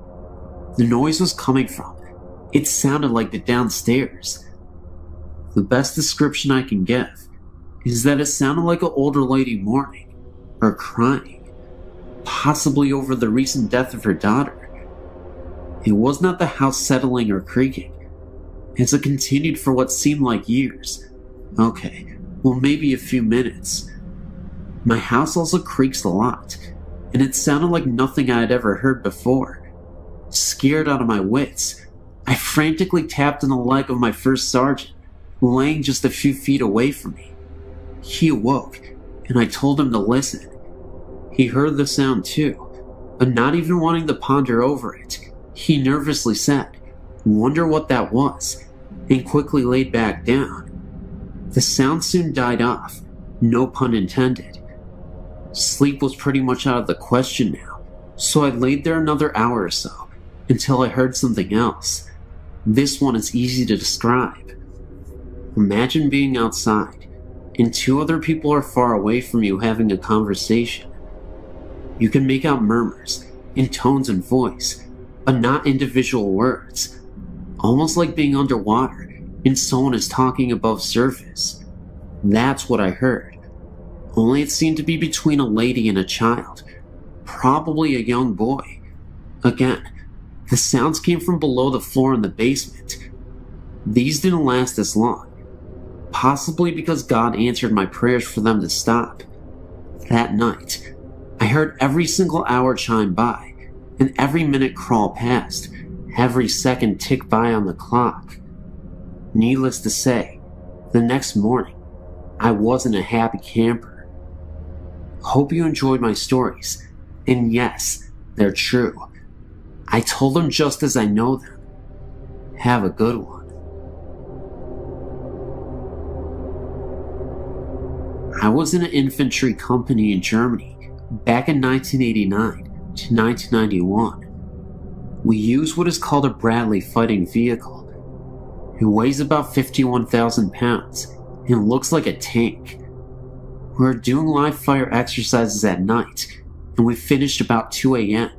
The noise was coming from. It sounded like the downstairs. The best description I can give is that it sounded like an older lady mourning, or crying, possibly over the recent death of her daughter. It was not the house settling or creaking, as it continued for what seemed like years. Okay, well maybe a few minutes. My house also creaks a lot, and it sounded like nothing I had ever heard before. Scared out of my wits, I frantically tapped on the leg of my first sergeant, laying just a few feet away from me. He awoke, and I told him to listen. He heard the sound too, but not even wanting to ponder over it, he nervously said, "Wonder what that was," and quickly laid back down. The sound soon died off, no pun intended. Sleep was pretty much out of the question now, so I laid there another hour or so, until I heard something else. This one is easy to describe. Imagine being outside, and 2 other people are far away from you having a conversation. You can make out murmurs, in tones and voice, but not individual words. Almost like being underwater, and someone is talking above surface. That's what I heard. Only it seemed to be between a lady and a child, probably a young boy. Again, the sounds came from below the floor in the basement. These didn't last as long, possibly because God answered my prayers for them to stop. That night, I heard every single hour chime by, and every minute crawl past, every second tick by on the clock. Needless to say, the next morning, I wasn't a happy camper. Hope you enjoyed my stories, and yes, they're true. I told them just as I know them. Have a good one. I was in an infantry company in Germany back in 1989 to 1991. We used what is called a Bradley fighting vehicle. It weighs about 51,000 pounds and looks like a tank. We were doing live fire exercises at night, and we finished about 2 a.m.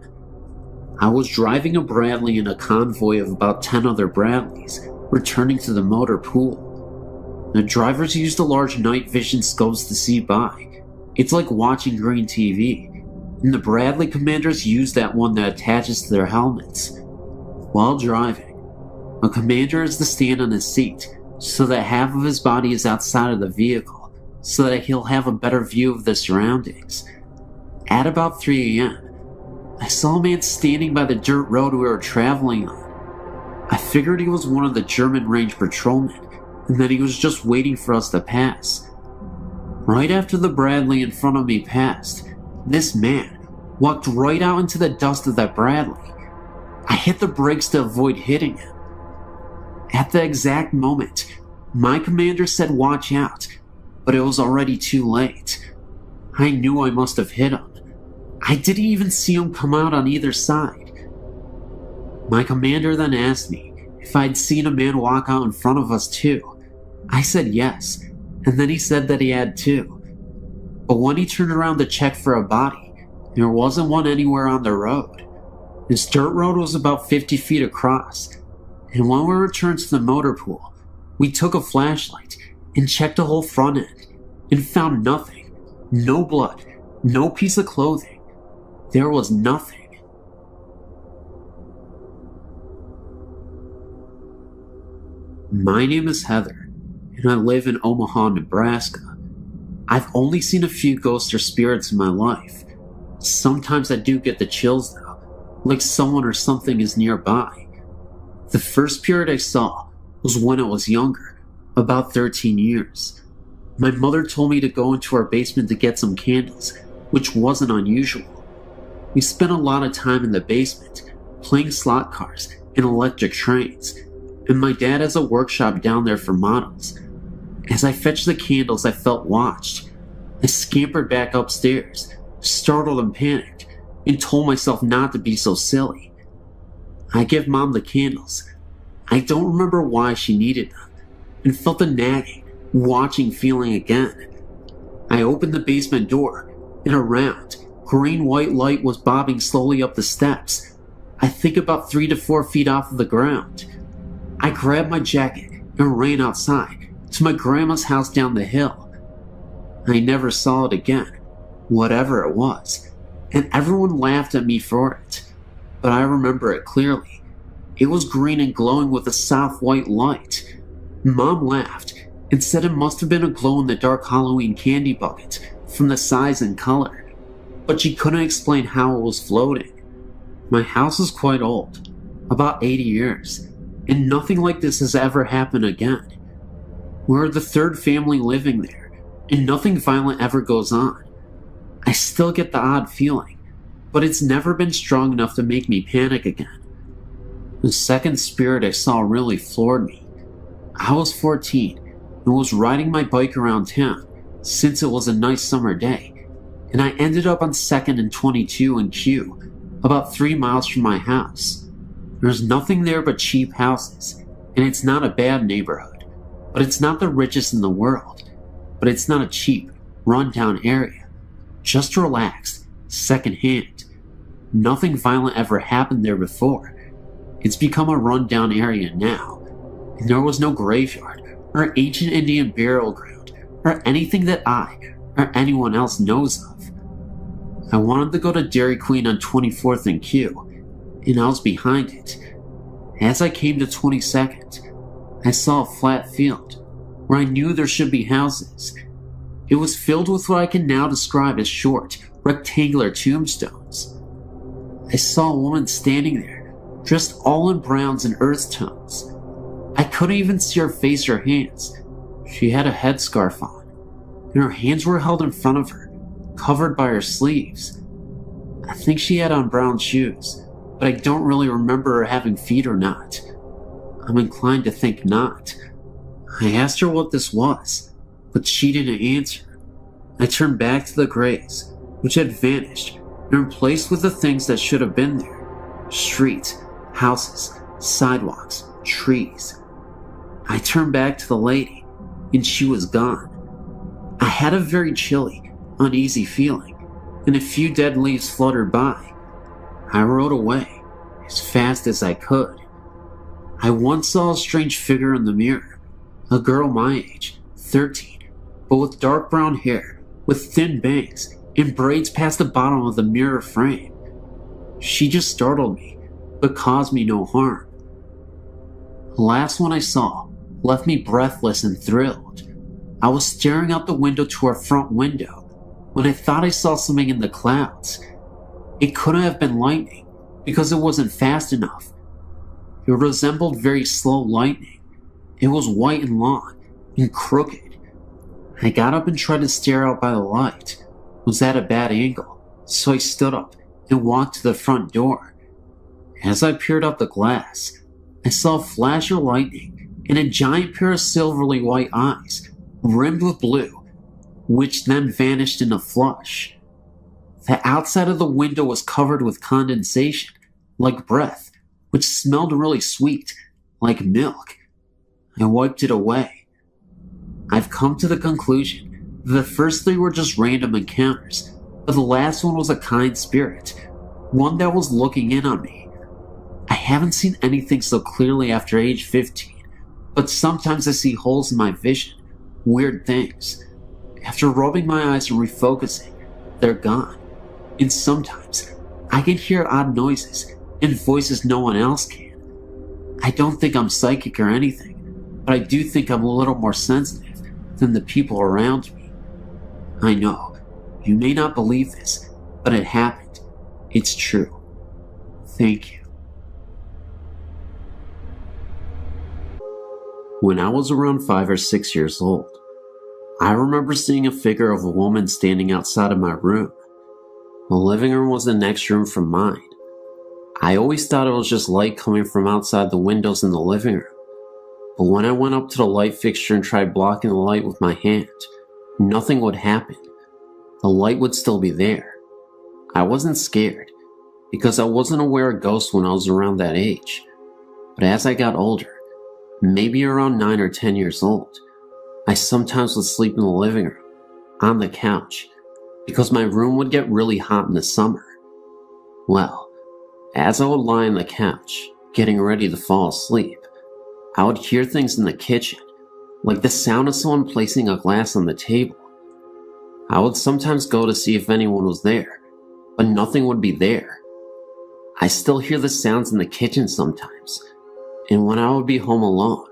I was driving a Bradley in a convoy of about 10 other Bradleys, returning to the motor pool. The drivers used a large night vision scopes to see by. It's like watching green TV, and the Bradley commanders use that one that attaches to their helmets. While driving, a commander is to stand on his seat so that half of his body is outside of the vehicle, so that he'll have a better view of the surroundings. At about 3 a.m., I saw a man standing by the dirt road we were traveling on. I figured he was one of the German range patrolmen, and that he was just waiting for us to pass. Right after the Bradley in front of me passed, this man walked right out into the dust of that Bradley. I hit the brakes to avoid hitting him. At the exact moment, my commander said watch out, but it was already too late. I knew I must have hit him. I didn't even see him come out on either side. My commander then asked me if I'd seen a man walk out in front of us too. I said yes, and then he said that he had too. But when he turned around to check for a body, there wasn't one anywhere on the road. This dirt road was about 50 feet across, and when we returned to the motor pool, we took a flashlight and checked the whole front end and found nothing. No blood, no piece of clothing. There was nothing. My name is Heather, and I live in Omaha, Nebraska. I've only seen a few ghosts or spirits in my life. Sometimes I do get the chills though, like someone or something is nearby. The first spirit I saw was when I was younger, about 13 years. My mother told me to go into our basement to get some candles, which wasn't unusual. We spent a lot of time in the basement, playing slot cars and electric trains, and my dad has a workshop down there for models. As I fetched the candles, I felt watched. I scampered back upstairs, startled and panicked, and told myself not to be so silly. I give Mom the candles. I don't remember why she needed them, and felt the nagging, watching feeling again. I opened the basement door, and a round, green-white light was bobbing slowly up the steps, I think about 3 to 4 feet off of the ground. I grabbed my jacket and ran outside to my grandma's house down the hill. I never saw it again, whatever it was, and everyone laughed at me for it, but I remember it clearly. It was green and glowing with a soft white light. Mom laughed and said it must have been a glow-in-the-dark Halloween candy bucket from the size and color, but she couldn't explain how it was floating. My house is quite old, about 80 years, and nothing like this has ever happened again. We're the third family living there, and nothing violent ever goes on. I still get the odd feeling, but it's never been strong enough to make me panic again. The second spirit I saw really floored me. I was 14 and was riding my bike around town since it was a nice summer day, and I ended up on 2nd and 22 in Q, about 3 miles from my house. There's nothing there but cheap houses, and it's not a bad neighborhood, but it's not the richest in the world. But it's not a cheap, run-down area. Just relaxed, second-hand. Nothing violent ever happened there before. It's become a run-down area now, and there was no graveyard or ancient Indian burial ground or anything that I or anyone else knows of. I wanted to go to Dairy Queen on 24th and Q, and I was behind it. As I came to 22nd, I saw a flat field where I knew there should be houses. It was filled with what I can now describe as short, rectangular tombstones. I saw a woman standing there, dressed all in browns and earth tones. I couldn't even see her face or hands. She had a headscarf on, and her hands were held in front of her, covered by her sleeves. I think she had on brown shoes, but I don't really remember her having feet or not. I'm inclined to think not. I asked her what this was, but she didn't answer. I turned back to the graves, which had vanished and replaced with the things that should have been there. Streets, houses, sidewalks, trees. I turned back to the lady, and she was gone. I had a very chilly, uneasy feeling, and a few dead leaves fluttered by. I rode away as fast as I could. I once saw a strange figure in the mirror, a girl my age, 13, but with dark brown hair, with thin bangs and braids past the bottom of the mirror frame. She just startled me, but caused me no harm. The last one I saw left me breathless and thrilled. I was staring out the window to our front window when I thought I saw something in the clouds. It couldn't have been lightning because it wasn't fast enough. It resembled very slow lightning. It was white and long and crooked. I got up and tried to stare out by the light. It was at a bad angle, so I stood up and walked to the front door. As I peered out the glass, I saw a flash of lightning and a giant pair of silvery white eyes, rimmed with blue, which then vanished in a flush. The outside of the window was covered with condensation, like breath, which smelled really sweet, like milk. I wiped it away. I've come to the conclusion that the first three were just random encounters, but the last one was a kind spirit, one that was looking in on me. I haven't seen anything so clearly after age 15, but sometimes I see holes in my vision, weird things. After rubbing my eyes and refocusing, they're gone. And sometimes I can hear odd noises and voices no one else can. I don't think I'm psychic or anything, but I do think I'm a little more sensitive than the people around me. I know, you may not believe this, but it happened. It's true. Thank you. When I was around 5 or 6 years old, I remember seeing a figure of a woman standing outside of my room. The living room was the next room from mine. I always thought it was just light coming from outside the windows in the living room. But when I went up to the light fixture and tried blocking the light with my hand, nothing would happen. The light would still be there. I wasn't scared, because I wasn't aware of ghosts when I was around that age. But as I got older, maybe around 9 or 10 years old, I sometimes would sleep in the living room, on the couch, because my room would get really hot in the summer. Well, as I would lie on the couch, getting ready to fall asleep, I would hear things in the kitchen, like the sound of someone placing a glass on the table. I would sometimes go to see if anyone was there, but nothing would be there. I still hear the sounds in the kitchen sometimes, and when I would be home alone,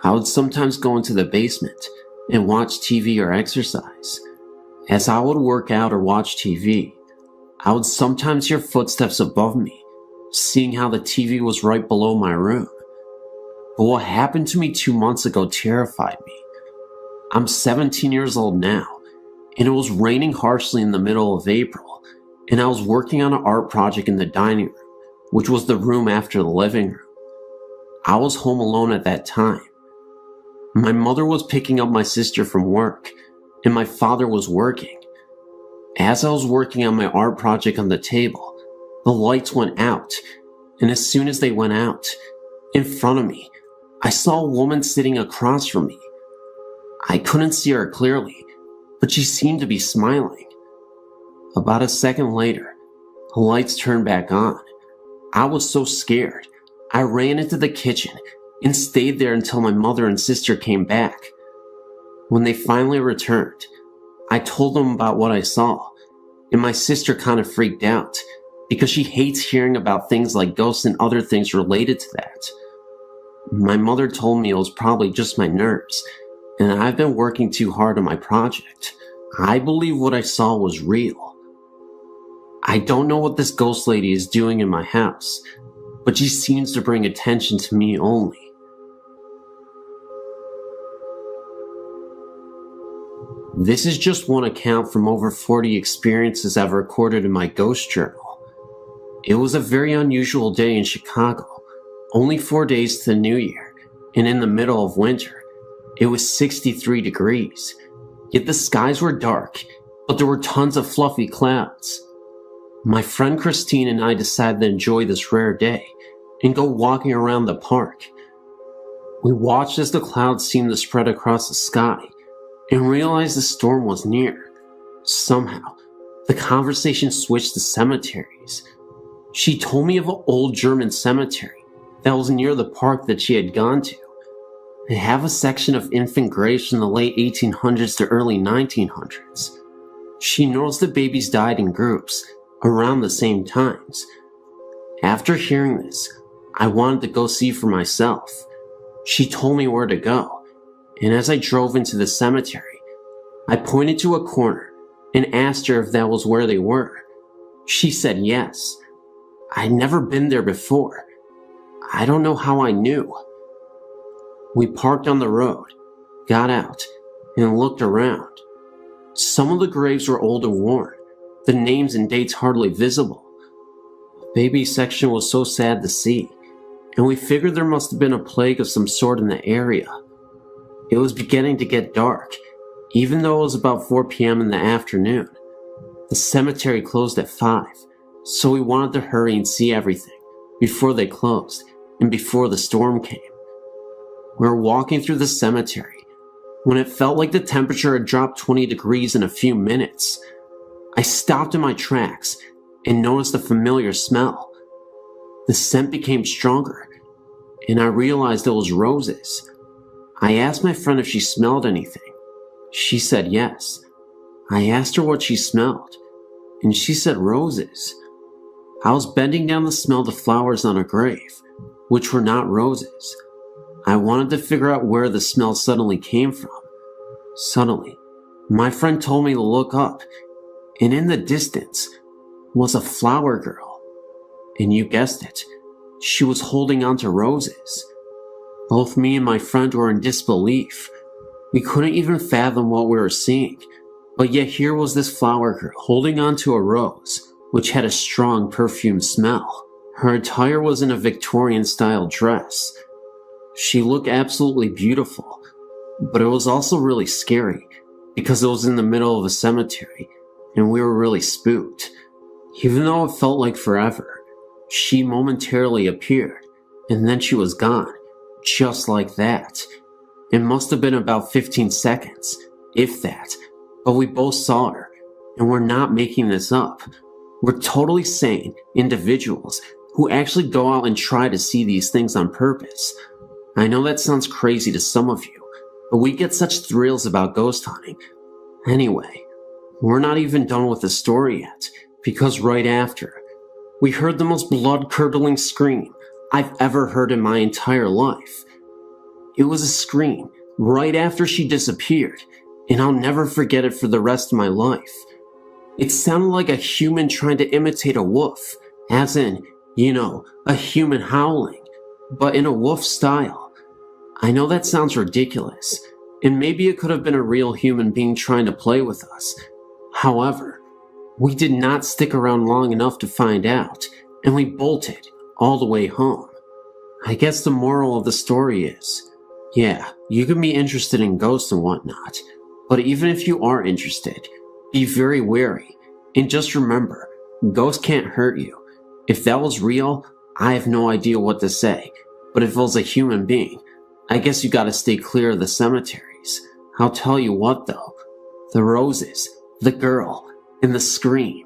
I would sometimes go into the basement and watch TV or exercise. As I would work out or watch TV, I would sometimes hear footsteps above me, seeing how the TV was right below my room. But what happened to me 2 months ago terrified me. I'm 17 years old now, and it was raining harshly in the middle of April, and I was working on an art project in the dining room, which was the room after the living room. I was home alone at that time. My mother was picking up my sister from work, and my father was working. As I was working on my art project on the table, the lights went out, and as soon as they went out, in front of me, I saw a woman sitting across from me. I couldn't see her clearly, but she seemed to be smiling. About a second later, the lights turned back on. I was so scared, I ran into the kitchen and stayed there until my mother and sister came back. When they finally returned, I told them about what I saw, and my sister kind of freaked out because she hates hearing about things like ghosts and other things related to that. My mother told me it was probably just my nerves, and I've been working too hard on my project. I believe what I saw was real. I don't know what this ghost lady is doing in my house, but she seems to bring attention to me only. This is just one account from over 40 experiences I've recorded in my ghost journal. It was a very unusual day in Chicago, only 4 days to the new year, and in the middle of winter. It was 63 degrees, yet the skies were dark, but there were tons of fluffy clouds. My friend Christine and I decided to enjoy this rare day and go walking around the park. We watched as the clouds seemed to spread across the sky and realized the storm was near. Somehow, the conversation switched to cemeteries. She told me of an old German cemetery that was near the park that she had gone to. They have a section of infant graves from the late 1800s to early 1900s. She knows the babies died in groups around the same times. After hearing this, I wanted to go see for myself. She told me where to go, and as I drove into the cemetery, I pointed to a corner and asked her if that was where they were. She said yes. I'd never been there before. I don't know how I knew. We parked on the road, got out, and looked around. Some of the graves were old and worn, the names and dates hardly visible. The baby section was so sad to see, and we figured there must have been a plague of some sort in the area. It was beginning to get dark, even though it was about 4 p.m. in the afternoon. The cemetery closed at 5, so we wanted to hurry and see everything before they closed and before the storm came. We were walking through the cemetery when it felt like the temperature had dropped 20 degrees in a few minutes. I stopped in my tracks and noticed a familiar smell. The scent became stronger, and I realized it was roses. I asked my friend if she smelled anything. She said yes. I asked her what she smelled, and she said roses. I was bending down to smell the flowers on a grave, which were not roses. I wanted to figure out where the smell suddenly came from. Suddenly, my friend told me to look up, and in the distance was a flower girl. And you guessed it, she was holding onto roses. Both me and my friend were in disbelief. We couldn't even fathom what we were seeing, but yet here was this flower girl holding onto a rose, which had a strong perfume smell. Her attire was in a Victorian-style dress. She looked absolutely beautiful, but it was also really scary because it was in the middle of a cemetery and we were really spooked. Even though it felt like forever, she momentarily appeared and then she was gone, just like that. It must have been about 15 seconds, if that, but we both saw her, and we're not making this up. We're totally sane individuals who actually go out and try to see these things on purpose. I know that sounds crazy to some of you, but we get such thrills about ghost hunting. Anyway, we're not even done with the story yet, because right after, we heard the most blood-curdling scream I've ever heard in my entire life. It was a scream right after she disappeared, and I'll never forget it for the rest of my life. It sounded like a human trying to imitate a wolf, as in, a human howling, but in a wolf style. I know that sounds ridiculous, and maybe it could have been a real human being trying to play with us. However, we did not stick around long enough to find out, and we bolted all the way home. I guess the moral of the story is, yeah, you can be interested in ghosts and whatnot, but even if you are interested, be very wary, and just remember, ghosts can't hurt you. If that was real, I have no idea what to say, but if it was a human being, I guess you gotta stay clear of the cemeteries. I'll tell you what though, the roses, the girl, and the scream,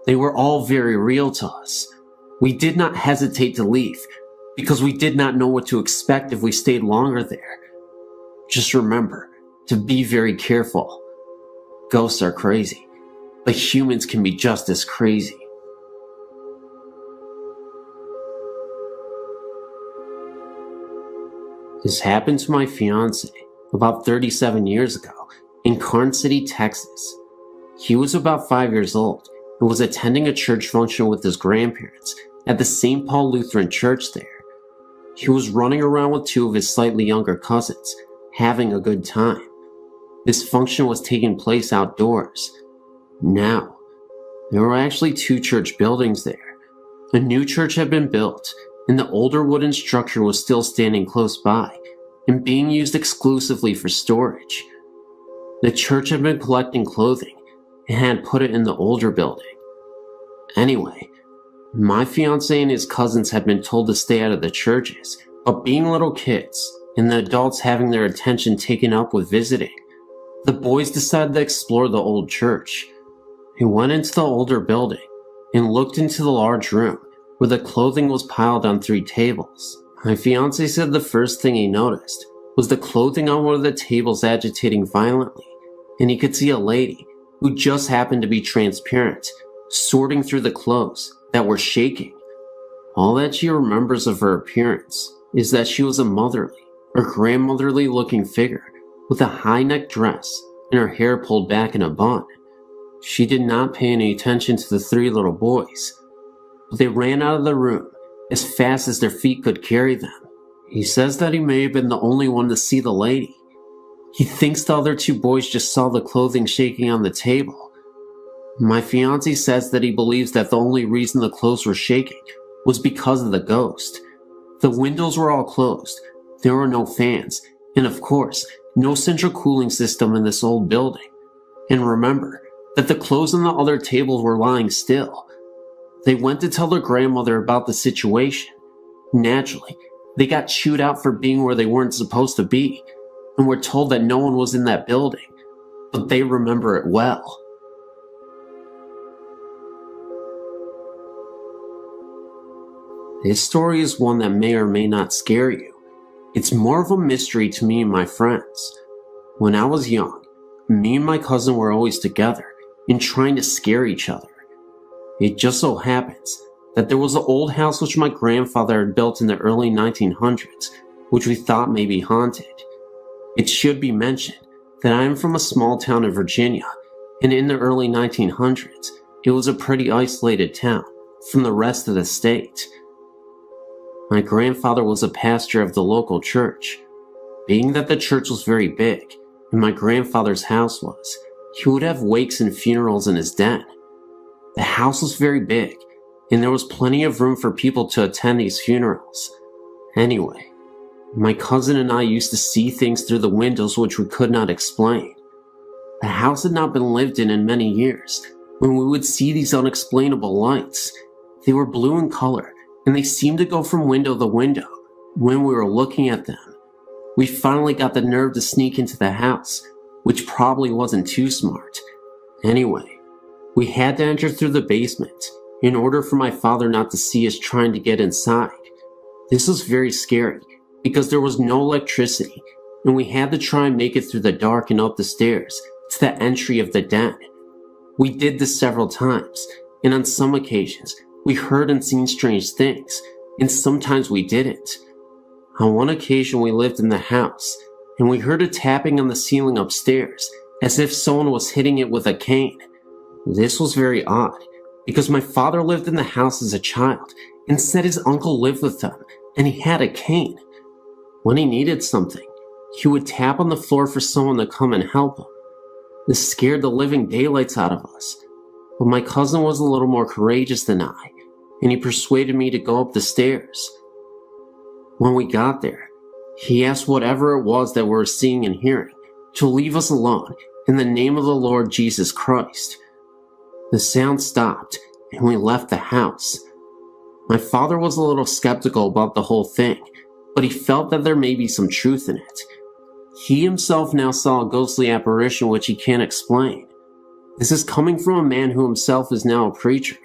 they were all very real to us. We did not hesitate to leave, because we did not know what to expect if we stayed longer there. Just remember, to be very careful. Ghosts are crazy, but humans can be just as crazy. This happened to my fiance about 37 years ago in Karn City, Texas. He was about 5 years old and was attending a church function with his grandparents at the St. Paul Lutheran Church there. He was running around with two of his slightly younger cousins, having a good time. This function was taking place outdoors. Now, there were actually two church buildings there. A new church had been built, and the older wooden structure was still standing close by and being used exclusively for storage. The church had been collecting clothing and had put it in the older building. Anyway, my fiancé and his cousins had been told to stay out of the churches, but being little kids and the adults having their attention taken up with visiting, the boys decided to explore the old church. They went into the older building and looked into the large room where the clothing was piled on 3 tables. My fiancé said the first thing he noticed was the clothing on one of the tables agitating violently, and he could see a lady who just happened to be transparent, sorting through the clothes that were shaking. All that she remembers of her appearance is that she was a motherly or grandmotherly looking figure with a high-necked dress and her hair pulled back in a bun. She did not pay any attention to the 3 little boys, but they ran out of the room as fast as their feet could carry them. He says that he may have been the only one to see the lady. He thinks the other 2 boys just saw the clothing shaking on the table. My fiancé says that he believes that the only reason the clothes were shaking was because of the ghost. The windows were all closed, there were no fans, and of course, no central cooling system in this old building. And remember that the clothes on the other tables were lying still. They went to tell their grandmother about the situation. Naturally, they got chewed out for being where they weren't supposed to be, and were told that no one was in that building, but they remember it well. This story is one that may or may not scare you. It's more of a mystery to me and my friends. When I was young, me and my cousin were always together and trying to scare each other. It just so happens that there was an old house which my grandfather had built in the early 1900s, which we thought may be haunted. It should be mentioned that I am from a small town in Virginia, and in the early 1900s, it was a pretty isolated town from the rest of the state. My grandfather was a pastor of the local church. Being that the church was very big, and my grandfather's house was, he would have wakes and funerals in his den. The house was very big, and there was plenty of room for people to attend these funerals. Anyway, my cousin and I used to see things through the windows which we could not explain. The house had not been lived in many years when we would see these unexplainable lights. They were blue in color, and they seemed to go from window to window when we were looking at them. We finally got the nerve to sneak into the house, which probably wasn't too smart. Anyway, we had to enter through the basement in order for my father not to see us trying to get inside. This was very scary because there was no electricity, and we had to try and make it through the dark and up the stairs to the entry of the den. We did this several times, and on some occasions, we heard and seen strange things, and sometimes we didn't. On one occasion, we lived in the house, and we heard a tapping on the ceiling upstairs, as if someone was hitting it with a cane. This was very odd, because my father lived in the house as a child, and said his uncle lived with them, and he had a cane. When he needed something, he would tap on the floor for someone to come and help him. This scared the living daylights out of us, but my cousin was a little more courageous than I, and he persuaded me to go up the stairs. When we got there, he asked whatever it was that we were seeing and hearing to leave us alone in the name of the Lord Jesus Christ. The sound stopped, and we left the house. My father was a little skeptical about the whole thing, but he felt that there may be some truth in it. He himself now saw a ghostly apparition which he can't explain. This is coming from a man who himself is now a preacher,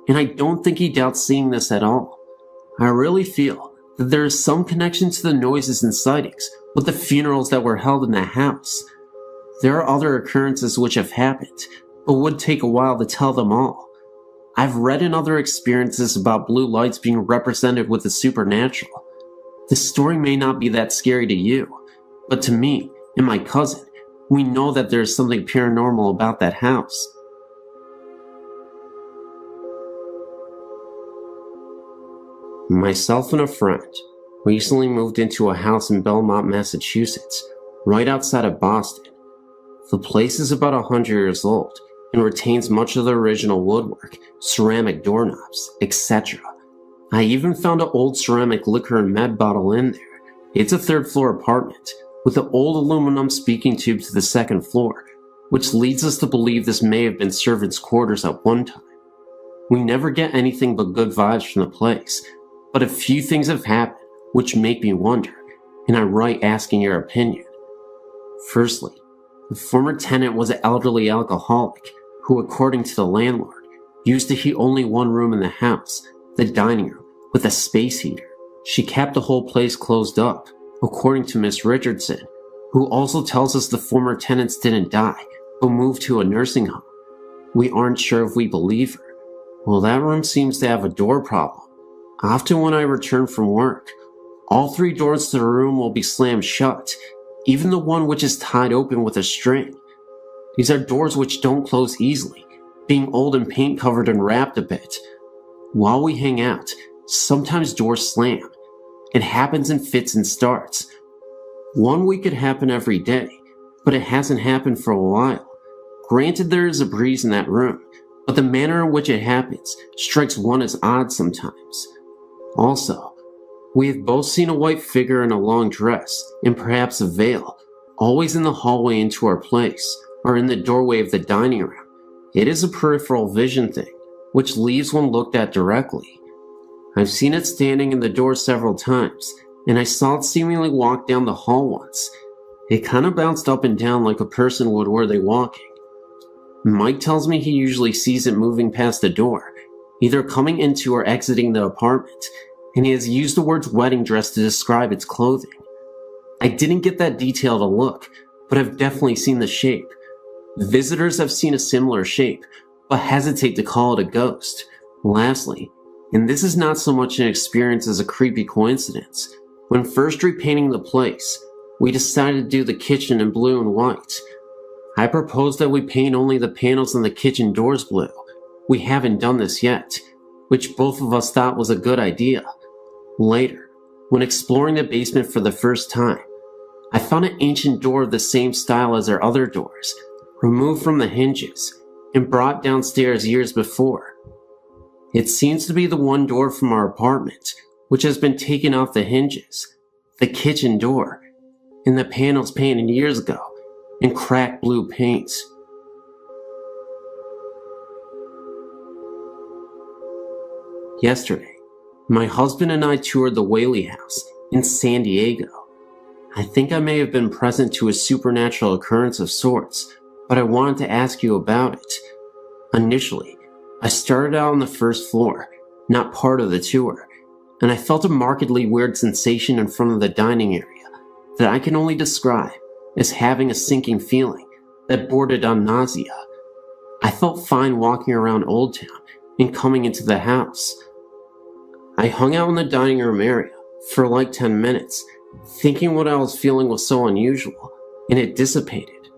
and I don't think he doubts seeing this at all. I really feel that there is some connection to the noises and sightings with the funerals that were held in the house. There are other occurrences which have happened, but would take a while to tell them all. I've read in other experiences about blue lights being represented with the supernatural. This story may not be that scary to you, but to me and my cousin, we know that there is something paranormal about that house. Myself and a friend recently moved into a house in Belmont, Massachusetts, right outside of Boston. The place is about 100 years old and retains much of the original woodwork, ceramic doorknobs, etc. I even found an old ceramic liquor and med bottle in there. It's a third-floor apartment with an old aluminum speaking tube to the second floor, which leads us to believe this may have been servants' quarters at one time. We never get anything but good vibes from the place, but a few things have happened which make me wonder, and I write asking your opinion. Firstly, the former tenant was an elderly alcoholic who, according to the landlord, used to heat only one room in the house, the dining room, with a space heater. She kept the whole place closed up, according to Miss Richardson, who also tells us the former tenants didn't die, but moved to a nursing home. We aren't sure if we believe her. Well, that room seems to have a door problem. Often when I return from work, all 3 doors to the room will be slammed shut, even the one which is tied open with a string. These are doors which don't close easily, being old and paint covered and wrapped a bit. While we hang out, sometimes doors slam. It happens in fits and starts. One week it happened every day, but it hasn't happened for a while. Granted, there is a breeze in that room, but the manner in which it happens strikes one as odd sometimes. Also, we have both seen a white figure in a long dress, and perhaps a veil, always in the hallway into our place, or in the doorway of the dining room. It is a peripheral vision thing, which leaves one looked at directly. I've seen it standing in the door several times, and I saw it seemingly walk down the hall once. It kind of bounced up and down like a person would were they walking. Mike tells me he usually sees it moving past the door, either coming into or exiting the apartment, and he has used the words wedding dress to describe its clothing. I didn't get that detailed a look, but I've definitely seen the shape. Visitors have seen a similar shape, but hesitate to call it a ghost. Lastly, and this is not so much an experience as a creepy coincidence, when first repainting the place, we decided to do the kitchen in blue and white. I proposed that we paint only the panels on the kitchen doors blue. We haven't done this yet, which both of us thought was a good idea. Later, when exploring the basement for the first time, I found an ancient door of the same style as our other doors, removed from the hinges, and brought downstairs years before. It seems to be the one door from our apartment, which has been taken off the hinges, the kitchen door, and the panels painted years ago in cracked blue paint. Yesterday, my husband and I toured the Whaley House in San Diego. I think I may have been present to a supernatural occurrence of sorts, but I wanted to ask you about it. Initially, I started out on the first floor, not part of the tour, and I felt a markedly weird sensation in front of the dining area that I can only describe as having a sinking feeling that bordered on nausea. I felt fine walking around Old Town and coming into the house. I hung out in the dining room area for like 10 minutes, thinking what I was feeling was so unusual, and it dissipated.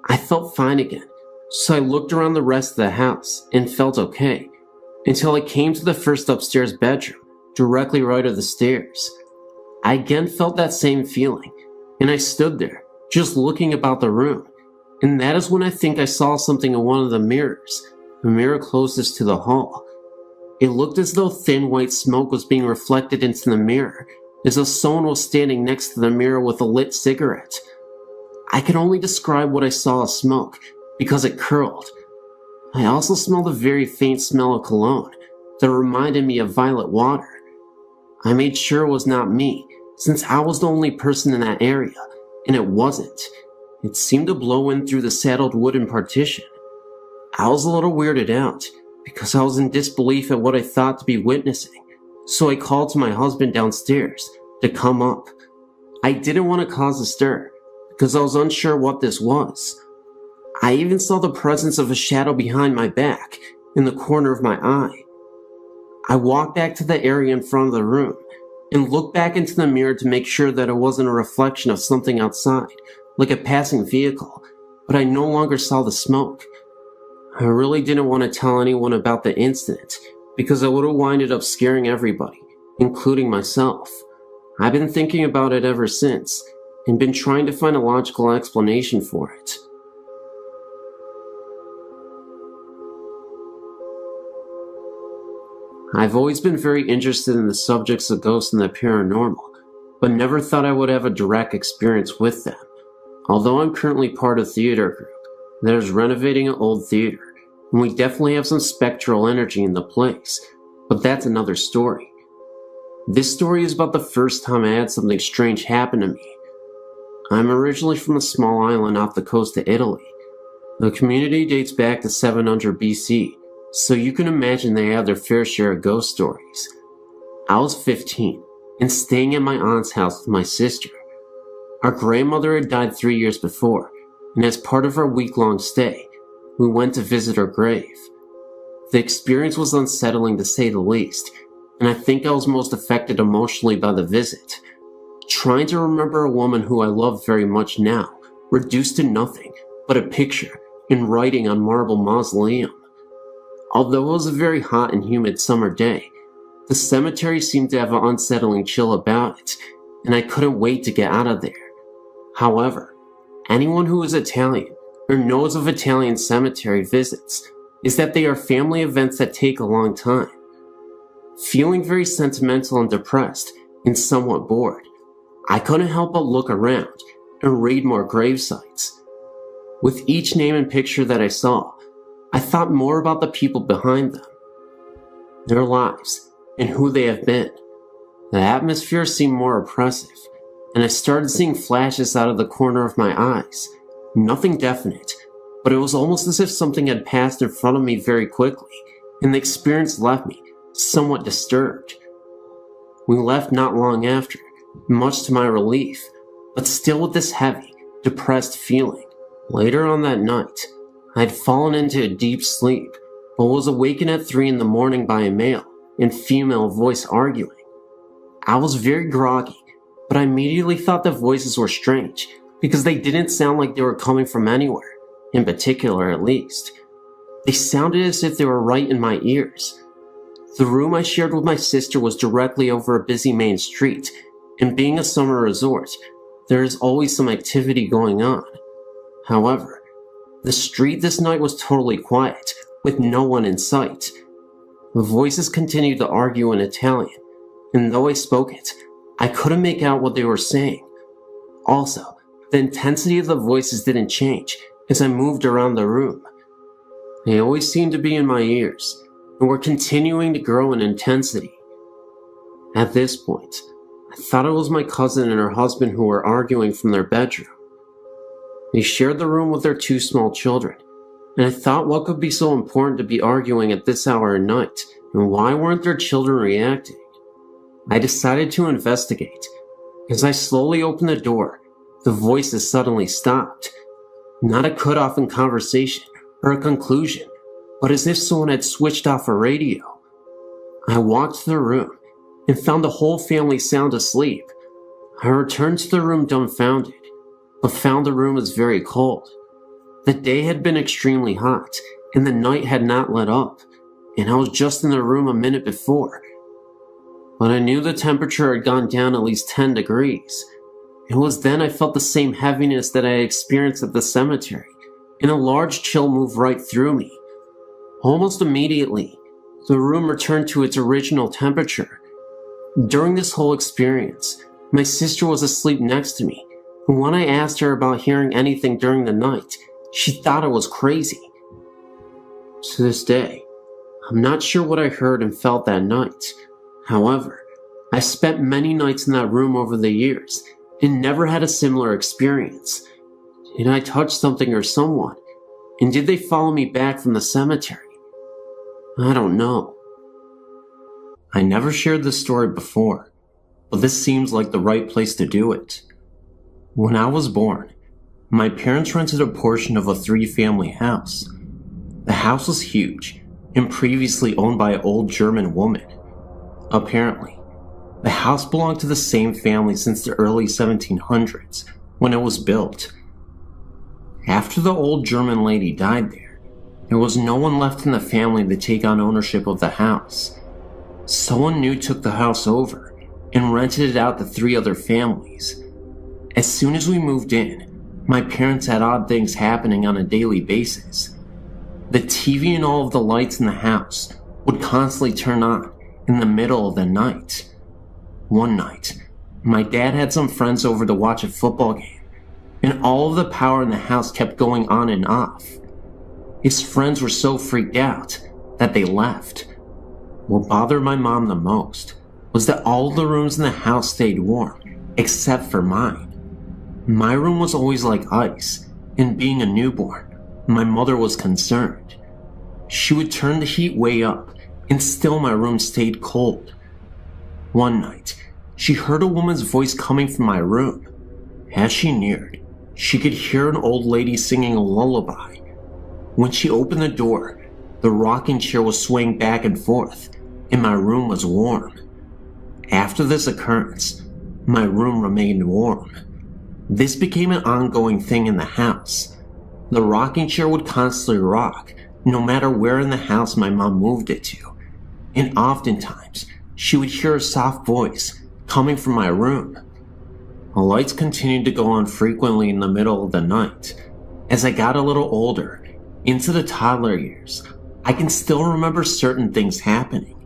I felt fine again, so I looked around the rest of the house and felt okay, until I came to the first upstairs bedroom, directly right of the stairs. I again felt that same feeling, and I stood there, just looking about the room, and that is when I think I saw something in one of the mirrors, the mirror closest to the hall. It looked as though thin white smoke was being reflected into the mirror, as though someone was standing next to the mirror with a lit cigarette. I can only describe what I saw as smoke, because it curled. I also smelled a very faint smell of cologne that reminded me of violet water. I made sure it was not me, since I was the only person in that area, and it wasn't. It seemed to blow in through the saddled wooden partition. I was a little weirded out, because I was in disbelief at what I thought to be witnessing, so I called to my husband downstairs to come up. I didn't want to cause a stir, because I was unsure what this was. I even saw the presence of a shadow behind my back, in the corner of my eye. I walked back to the area in front of the room, and looked back into the mirror to make sure that it wasn't a reflection of something outside, like a passing vehicle, but I no longer saw the smoke. I really didn't want to tell anyone about the incident, because I would have winded up scaring everybody, including myself. I've been thinking about it ever since, and been trying to find a logical explanation for it. I've always been very interested in the subjects of ghosts and the paranormal, but never thought I would have a direct experience with them. Although I'm currently part of a theater group that is renovating an old theater, and we definitely have some spectral energy in the place, but that's another story. This story is about the first time I had something strange happen to me. I'm originally from a small island off the coast of Italy. The community dates back to 700 BC, so you can imagine they have their fair share of ghost stories. I was 15 and staying at my aunt's house with my sister. Our grandmother had died 3 years before, and as part of our week-long stay, we went to visit her grave. The experience was unsettling to say the least, and I think I was most affected emotionally by the visit. Trying to remember a woman who I love very much now, reduced to nothing but a picture in writing on marble mausoleum. Although it was a very hot and humid summer day, the cemetery seemed to have an unsettling chill about it, and I couldn't wait to get out of there. However, anyone who is Italian or knows of Italian cemetery visits is that they are family events that take a long time. Feeling very sentimental and depressed and somewhat bored, I couldn't help but look around and read more grave sites. With each name and picture that I saw, I thought more about the people behind them, their lives, and who they have been. The atmosphere seemed more oppressive, and I started seeing flashes out of the corner of my eyes. Nothing definite, but it was almost as if something had passed in front of me very quickly, and the experience left me somewhat disturbed. We left not long after, much to my relief, but still with this heavy, depressed feeling. Later on that night, I had fallen into a deep sleep, but was awakened at 3 in the morning by a male and female voice arguing. I was very groggy, but I immediately thought the voices were strange, because they didn't sound like they were coming from anywhere, in particular at least. They sounded as if they were right in my ears. The room I shared with my sister was directly over a busy main street, and being a summer resort, there is always some activity going on. However, the street this night was totally quiet, with no one in sight. The voices continued to argue in Italian, and though I spoke it, I couldn't make out what they were saying. Also, the intensity of the voices didn't change as I moved around the room. They always seemed to be in my ears, and were continuing to grow in intensity. At this point, I thought it was my cousin and her husband who were arguing from their bedroom. They shared the room with their 2 small children, and I thought what could be so important to be arguing at this hour of night, and why weren't their children reacting? I decided to investigate. As I slowly opened the door, the voices suddenly stopped. Not a cutoff in conversation or a conclusion, but as if someone had switched off a radio. I walked to the room and found the whole family sound asleep. I returned to the room dumbfounded, but found the room was very cold. The day had been extremely hot, and the night had not let up, and I was just in the room a minute before. But I knew the temperature had gone down at least 10 degrees. It was then I felt the same heaviness that I had experienced at the cemetery, and a large chill moved right through me. Almost immediately, the room returned to its original temperature. During this whole experience, my sister was asleep next to me, and when I asked her about hearing anything during the night, she thought I was crazy. To this day, I'm not sure what I heard and felt that night. However, I spent many nights in that room over the years, and never had a similar experience. Did I touch something or someone? And did they follow me back from the cemetery? I don't know. I never shared this story before, but this seems like the right place to do it. When I was born, My parents rented a portion of a 3-family house. The house was huge and previously owned by an old German woman. Apparently, the house belonged to the same family since the early 1700s when it was built. After the old German lady died there was no one left in the family to take on ownership of the house. Someone new took the house over and rented it out to 3 other families. As soon as we moved in, my parents had odd things happening on a daily basis. The TV and all of the lights in the house would constantly turn on in the middle of the night. One night, my dad had some friends over to watch a football game, and all of the power in the house kept going on and off. His friends were so freaked out that they left. What bothered my mom the most was that all the rooms in the house stayed warm, except for mine. My room was always like ice, and being a newborn, my mother was concerned. She would turn the heat way up, and still my room stayed cold. One night, she heard a woman's voice coming from my room. As she neared, she could hear an old lady singing a lullaby. When she opened the door, the rocking chair was swaying back and forth, and my room was warm. After this occurrence, my room remained warm. This became an ongoing thing in the house. The rocking chair would constantly rock, no matter where in the house my mom moved it to, and oftentimes she would hear a soft voice coming from my room. The lights continued to go on frequently in the middle of the night. As I got a little older, into the toddler years, I can still remember certain things happening.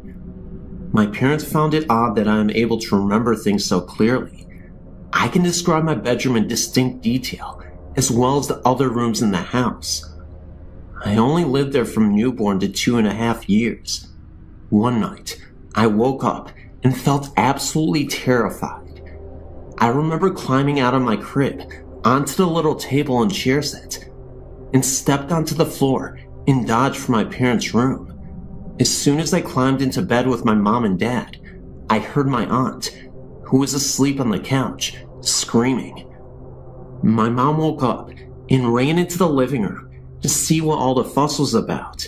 My parents found it odd that I am able to remember things so clearly. I can describe my bedroom in distinct detail, as well as the other rooms in the house. I only lived there from newborn to 2.5 years. One night, I woke up and felt absolutely terrified. I remember climbing out of my crib onto the little table and chair set, and stepped onto the floor and dodged for my parents' room. As soon as I climbed into bed with my mom and dad, I heard my aunt, who was asleep on the couch, screaming. My mom woke up and ran into the living room to see what all the fuss was about.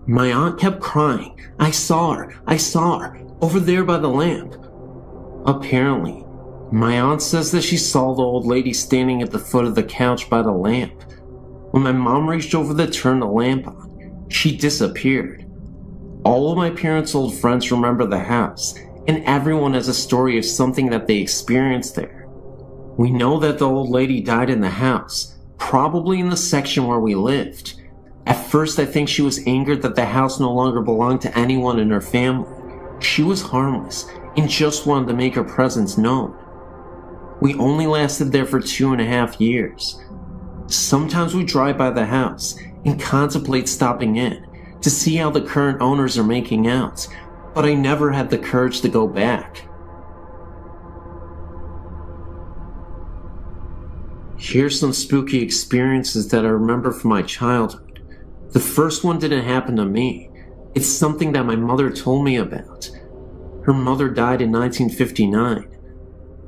My aunt kept crying, I saw her, over there by the lamp." Apparently, my aunt says that she saw the old lady standing at the foot of the couch by the lamp. When my mom reached over to turn the lamp on, she disappeared. All of my parents' old friends remember the house, and everyone has a story of something that they experienced there. We know that the old lady died in the house, probably in the section where we lived. At first, I think she was angered that the house no longer belonged to anyone in her family. She was harmless and just wanted to make her presence known. We only lasted there for 2.5 years. Sometimes we drive by the house and contemplate stopping in to see how the current owners are making out, but I never had the courage to go back. Here's some spooky experiences that I remember from my childhood. The first one didn't happen to me. It's something that my mother told me about. Her mother died in 1959.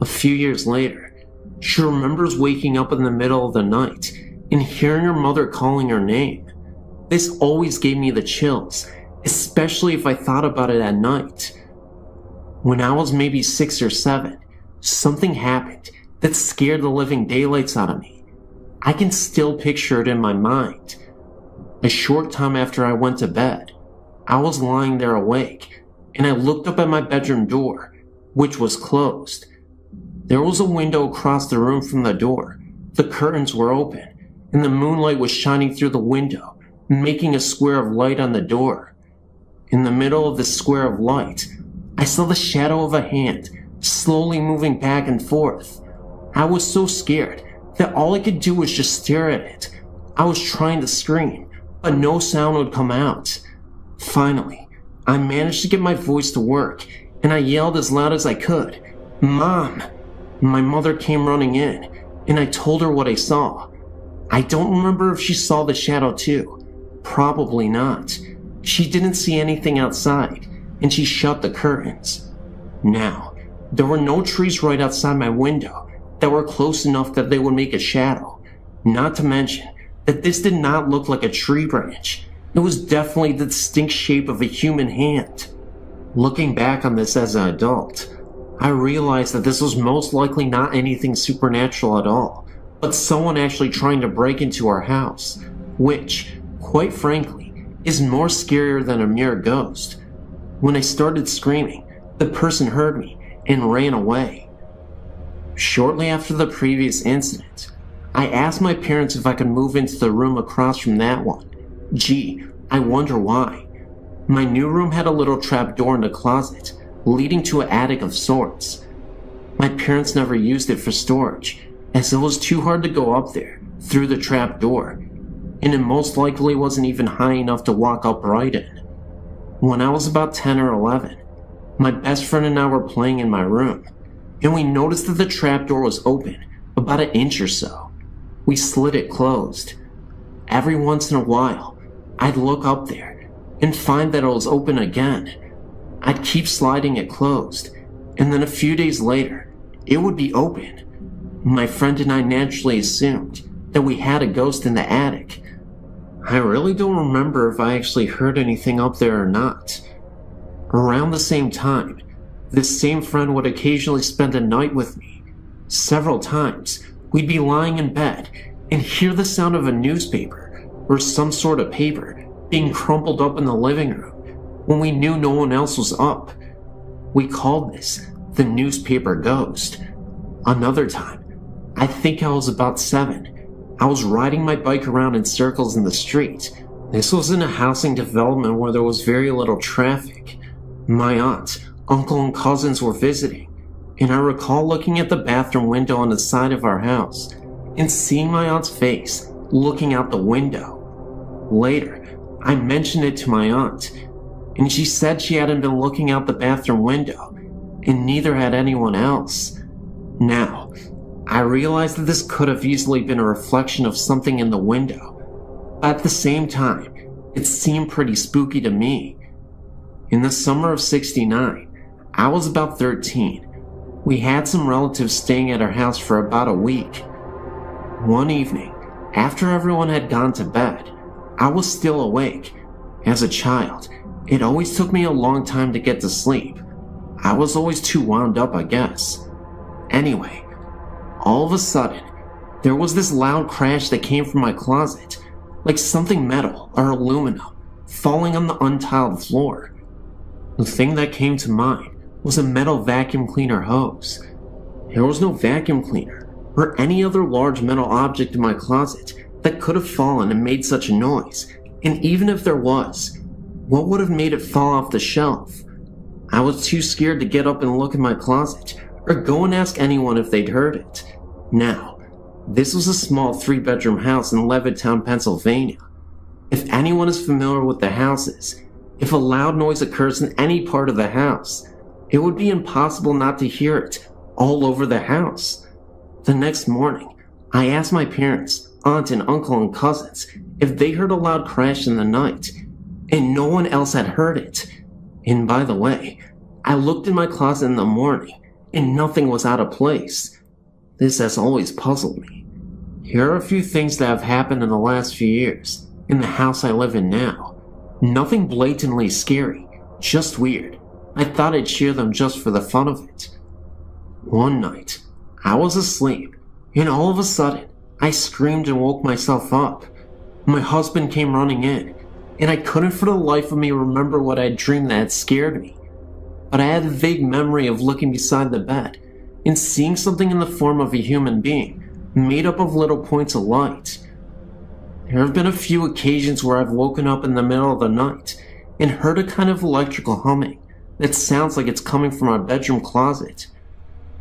A few years later, she remembers waking up in the middle of the night and hearing her mother calling her name. This always gave me the chills, especially if I thought about it at night. When I was maybe 6 or 7, something happened that scared the living daylights out of me. I can still picture it in my mind. A short time after I went to bed, I was lying there awake, and I looked up at my bedroom door, which was closed. There was a window across the room from the door. The curtains were open, and the moonlight was shining through the window, making a square of light on the door. In the middle of the square of light, I saw the shadow of a hand slowly moving back and forth. I was so scared that all I could do was just stare at it. I was trying to scream, but no sound would come out. Finally, I managed to get my voice to work, and I yelled as loud as I could, "Mom!" My mother came running in, and I told her what I saw. I don't remember if she saw the shadow too. Probably not. She didn't see anything outside, and she shut the curtains. Now, there were no trees right outside my window that were close enough that they would make a shadow, Not to mention that this did not look like a tree branch. It was definitely the distinct shape of a human hand. Looking back on this as an adult, I realized that this was most likely not anything supernatural at all, but someone actually trying to break into our house, which, quite frankly, is more scarier than a mere ghost. When I started screaming, the person heard me and ran away. Shortly after the previous incident, I asked my parents if I could move into the room across from that one. Gee, I wonder why. My new room had a little trap door in the closet, leading to an attic of sorts. My parents never used it for storage, as it was too hard to go up there through the trap door, and it most likely wasn't even high enough to walk upright in. When I was about 10 or 11, my best friend and I were playing in my room, and we noticed that the trapdoor was open about an inch or so. We slid it closed. Every once in a while, I'd look up there and find that it was open again. I'd keep sliding it closed, and then a few days later, it would be open. My friend and I naturally assumed that we had a ghost in the attic. I really don't remember if I actually heard anything up there or not. Around the same time, this same friend would occasionally spend a night with me. Several times, we'd be lying in bed and hear the sound of a newspaper or some sort of paper being crumpled up in the living room when we knew no one else was up. We called this the newspaper ghost. Another time, I think I was about 7, I was riding my bike around in circles in the street. This was in a housing development where there was very little traffic. My aunt, uncle, and cousins were visiting, and I recall looking at the bathroom window on the side of our house and seeing my aunt's face looking out the window. Later, I mentioned it to my aunt, and she said she hadn't been looking out the bathroom window, and neither had anyone else. Now, I realized that this could have easily been a reflection of something in the window, but at the same time, it seemed pretty spooky to me. In the summer of '69, I was about 13. We had some relatives staying at our house for about a week. One evening, after everyone had gone to bed, I was still awake. As a child, it always took me a long time to get to sleep. I was always too wound up, I guess. Anyway, all of a sudden, there was this loud crash that came from my closet, like something metal or aluminum falling on the untiled floor. The thing that came to mind was a metal vacuum cleaner hose. There was no vacuum cleaner or any other large metal object in my closet that could have fallen and made such a noise, and even if there was, what would have made it fall off the shelf? I was too scared to get up and look in my closet or go and ask anyone if they'd heard it. Now, this was a small 3-bedroom house in Levittown, Pennsylvania. If anyone is familiar with the houses, if a loud noise occurs in any part of the house, it would be impossible not to hear it all over the house. The next morning, I asked my parents, aunt and uncle and cousins if they heard a loud crash in the night, and no one else had heard it. And by the way, I looked in my closet in the morning, and nothing was out of place. This has always puzzled me. Here are a few things that have happened in the last few years, in the house I live in now. Nothing blatantly scary, just weird. I thought I'd share them just for the fun of it. One night, I was asleep, and all of a sudden, I screamed and woke myself up. My husband came running in, and I couldn't for the life of me remember what I had dreamed that had scared me. But I had a vague memory of looking beside the bed and seeing something in the form of a human being, made up of little points of light. There have been a few occasions where I've woken up in the middle of the night and heard a kind of electrical humming that sounds like it's coming from our bedroom closet.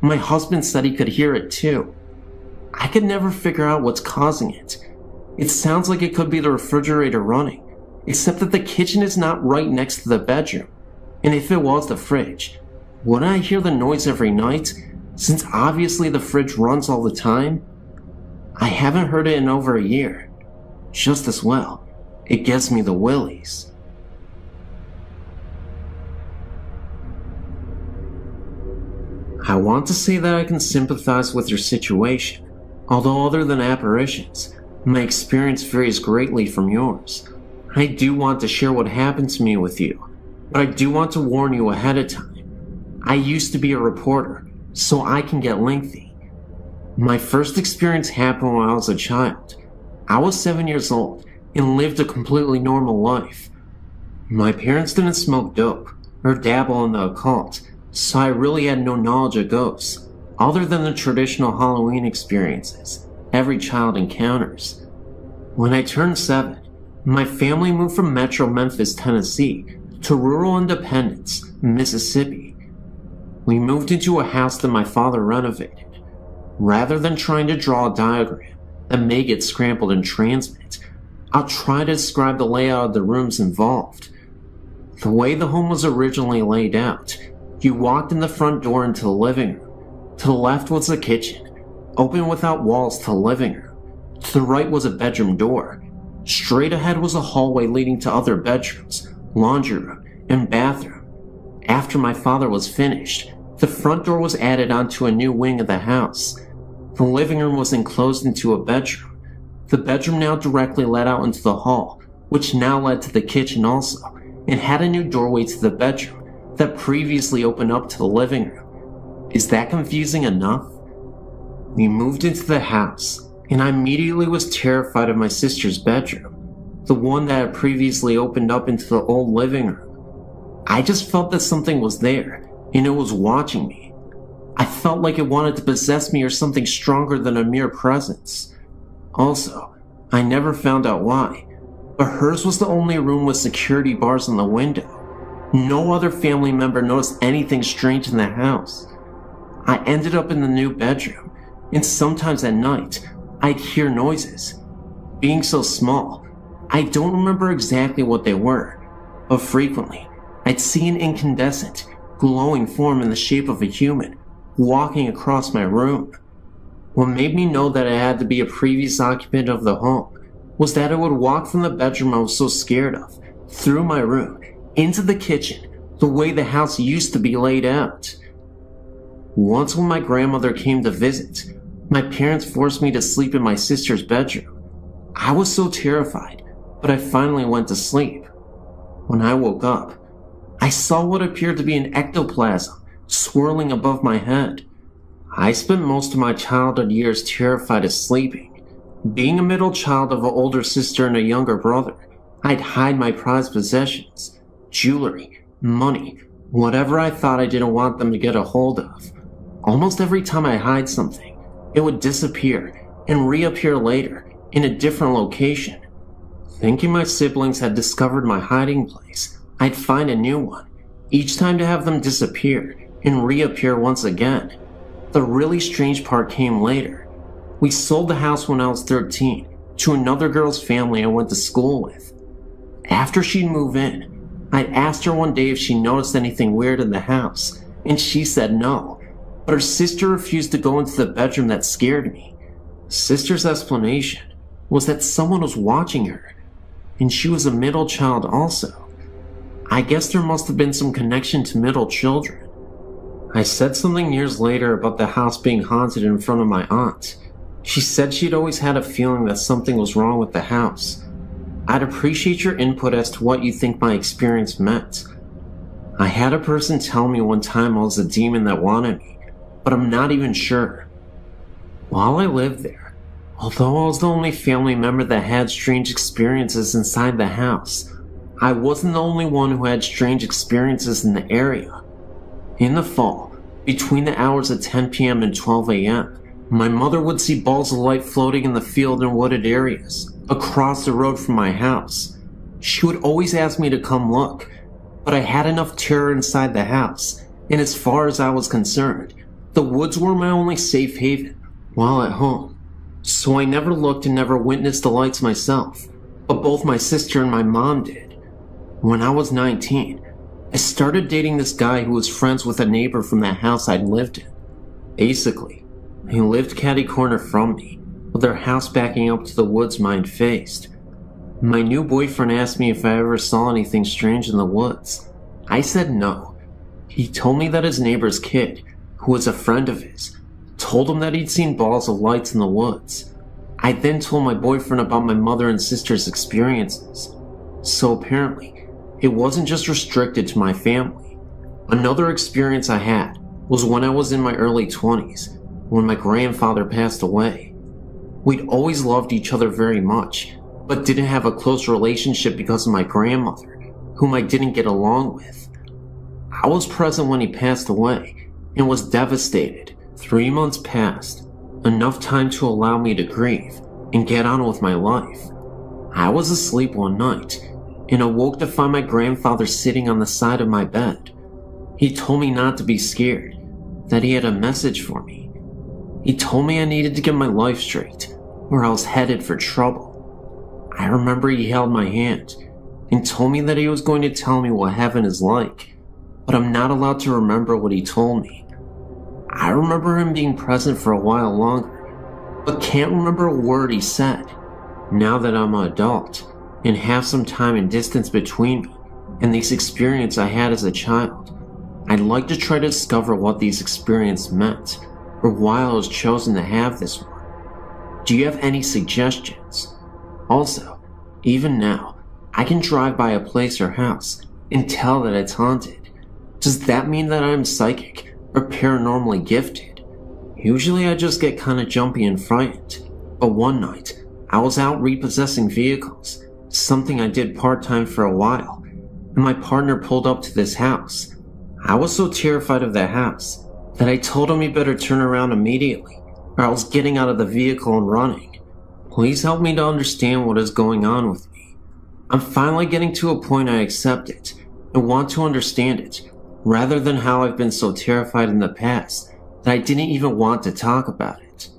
My husband said he could hear it too. I could never figure out what's causing it. It sounds like it could be the refrigerator running, except that the kitchen is not right next to the bedroom. And if it was the fridge, wouldn't I hear the noise every night, since obviously the fridge runs all the time? I haven't heard it in over a year. Just as well, it gives me the willies. I want to say that I can sympathize with your situation, Although other than apparitions, my experience varies greatly from yours. I do want to share what happened to me with you, but I do want to warn you ahead of time. I used to be a reporter, so I can get lengthy. My first experience happened when I was a child. I was 7 years old and lived a completely normal life. My parents didn't smoke dope or dabble in the occult, so I really had no knowledge of ghosts, other than the traditional Halloween experiences every child encounters. When I turned 7, my family moved from Metro Memphis, Tennessee, to rural Independence, Mississippi. We moved into a house that my father renovated. Rather than trying to draw a diagram that may get scrambled in transmit, I'll try to describe the layout of the rooms involved. The way the home was originally laid out, you walked in the front door into the living room. To the left was the kitchen, open without walls to the living room. To the right was a bedroom door. Straight ahead was a hallway leading to other bedrooms, laundry room, and bathroom. After my father was finished, the front door was added onto a new wing of the house. The living room was enclosed into a bedroom. The bedroom now directly led out into the hall, which now led to the kitchen also, and had a new doorway to the bedroom that previously opened up to the living room. Is that confusing enough? We moved into the house, and I immediately was terrified of my sister's bedroom, the one that had previously opened up into the old living room. I just felt that something was there, and it was watching me. I felt like it wanted to possess me or something stronger than a mere presence. Also, I never found out why, but hers was the only room with security bars on the window. No other family member noticed anything strange in the house. I ended up in the new bedroom, and sometimes at night, I'd hear noises. Being so small, I don't remember exactly what they were, but frequently, I'd see an incandescent, glowing form in the shape of a human walking across my room. What made me know that it had to be a previous occupant of the home was that it would walk from the bedroom I was so scared of, through my room, into the kitchen, the way the house used to be laid out. Once when my grandmother came to visit, my parents forced me to sleep in my sister's bedroom. I was so terrified, but I finally went to sleep. When I woke up, I saw what appeared to be an ectoplasm swirling above my head. I spent most of my childhood years terrified of sleeping. Being a middle child of an older sister and a younger brother, I'd hide my prized possessions, jewelry, money, whatever I thought I didn't want them to get a hold of. Almost every time I hide something, it would disappear and reappear later in a different location. Thinking my siblings had discovered my hiding place, I'd find a new one, each time to have them disappear and reappear once again. The really strange part came later. We sold the house when I was 13 to another girl's family I went to school with. After she'd moved in, I'd asked her one day if she noticed anything weird in the house, and she said no, but her sister refused to go into the bedroom that scared me. Sister's explanation was that someone was watching her, and she was a middle child also. I guess there must have been some connection to middle children. I said something years later about the house being haunted in front of my aunt. She said she'd always had a feeling that something was wrong with the house. I'd appreciate your input as to what you think my experience meant. I had a person tell me one time I was a demon that wanted me, but I'm not even sure. While I lived there, although I was the only family member that had strange experiences inside the house, I wasn't the only one who had strange experiences in the area. In the fall, between the hours of 10 p.m. and 12 a.m., my mother would see balls of light floating in the field and wooded areas, across the road from my house. She would always ask me to come look, but I had enough terror inside the house, and as far as I was concerned, the woods were my only safe haven while at home. So I never looked and never witnessed the lights myself, but both my sister and my mom did. When I was 19, I started dating this guy who was friends with a neighbor from that house I'd lived in. Basically, he lived catty corner from me, with their house backing up to the woods mine faced. My new boyfriend asked me if I ever saw anything strange in the woods. I said no. He told me that his neighbor's kid, who was a friend of his, told him that he'd seen balls of lights in the woods. I then told my boyfriend about my mother and sister's experiences. So apparently, it wasn't just restricted to my family. Another experience I had was when I was in my early 20s, when my grandfather passed away. We'd always loved each other very much, but didn't have a close relationship because of my grandmother, whom I didn't get along with. I was present when he passed away and was devastated. 3 months passed, enough time to allow me to grieve and get on with my life. I was asleep one night and awoke to find my grandfather sitting on the side of my bed. He told me not to be scared, that he had a message for me. He told me I needed to get my life straight, or I was headed for trouble. I remember he held my hand and told me that he was going to tell me what heaven is like, but I'm not allowed to remember what he told me. I remember him being present for a while longer, but can't remember a word he said. Now that I'm an adult and have some time and distance between me and these experiences I had as a child, I'd like to try to discover what these experiences meant, or why I was chosen to have this one. Do you have any suggestions? Also, even now, I can drive by a place or house and tell that it's haunted. Does that mean that I'm psychic or paranormally gifted? Usually I just get kinda jumpy and frightened, but one night, I was out repossessing vehicles, something I did part-time for a while, and my partner pulled up to this house. I was so terrified of that house that I told him he better turn around immediately, or I was getting out of the vehicle and running. Please help me to understand what is going on with me. I'm finally getting to a point I accept it and want to understand it, rather than how I've been so terrified in the past that I didn't even want to talk about it.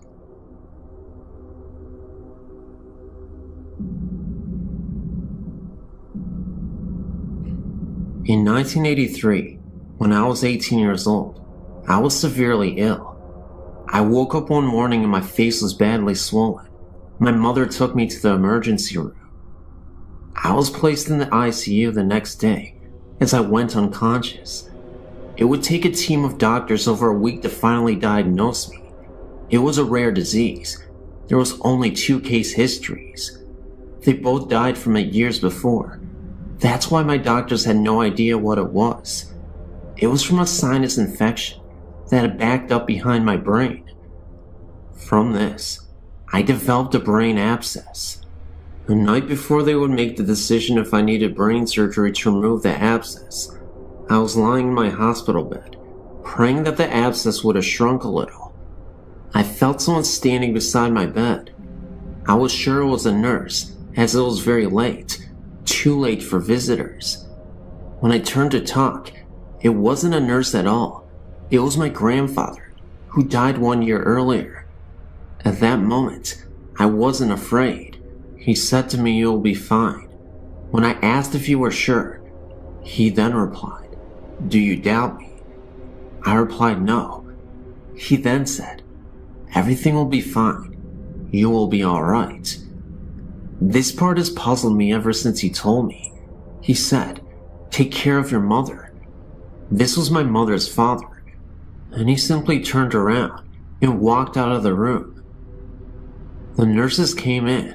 In 1983, when I was 18 years old, I was severely ill. I woke up one morning and my face was badly swollen. My mother took me to the emergency room. I was placed in the ICU the next day as I went unconscious. It would take a team of doctors over a week to finally diagnose me. It was a rare disease. There was only 2 case histories. They both died from it years before. That's why my doctors had no idea what it was. It was from a sinus infection that had backed up behind my brain. From this, I developed a brain abscess. The night before they would make the decision if I needed brain surgery to remove the abscess, I was lying in my hospital bed, praying that the abscess would have shrunk a little. I felt someone standing beside my bed. I was sure it was a nurse, as it was very late, too late for visitors. When I turned to talk, it wasn't a nurse at all. It was my grandfather, who died 1 year earlier. At that moment, I wasn't afraid. He said to me, "You'll be fine." When I asked if he were sure, he then replied, "Do you doubt me?" I replied, "No." He then said, "Everything will be fine. You will be alright." This part has puzzled me ever since he told me. He said, "Take care of your mother." This was my mother's father, and he simply turned around and walked out of the room. The nurses came in,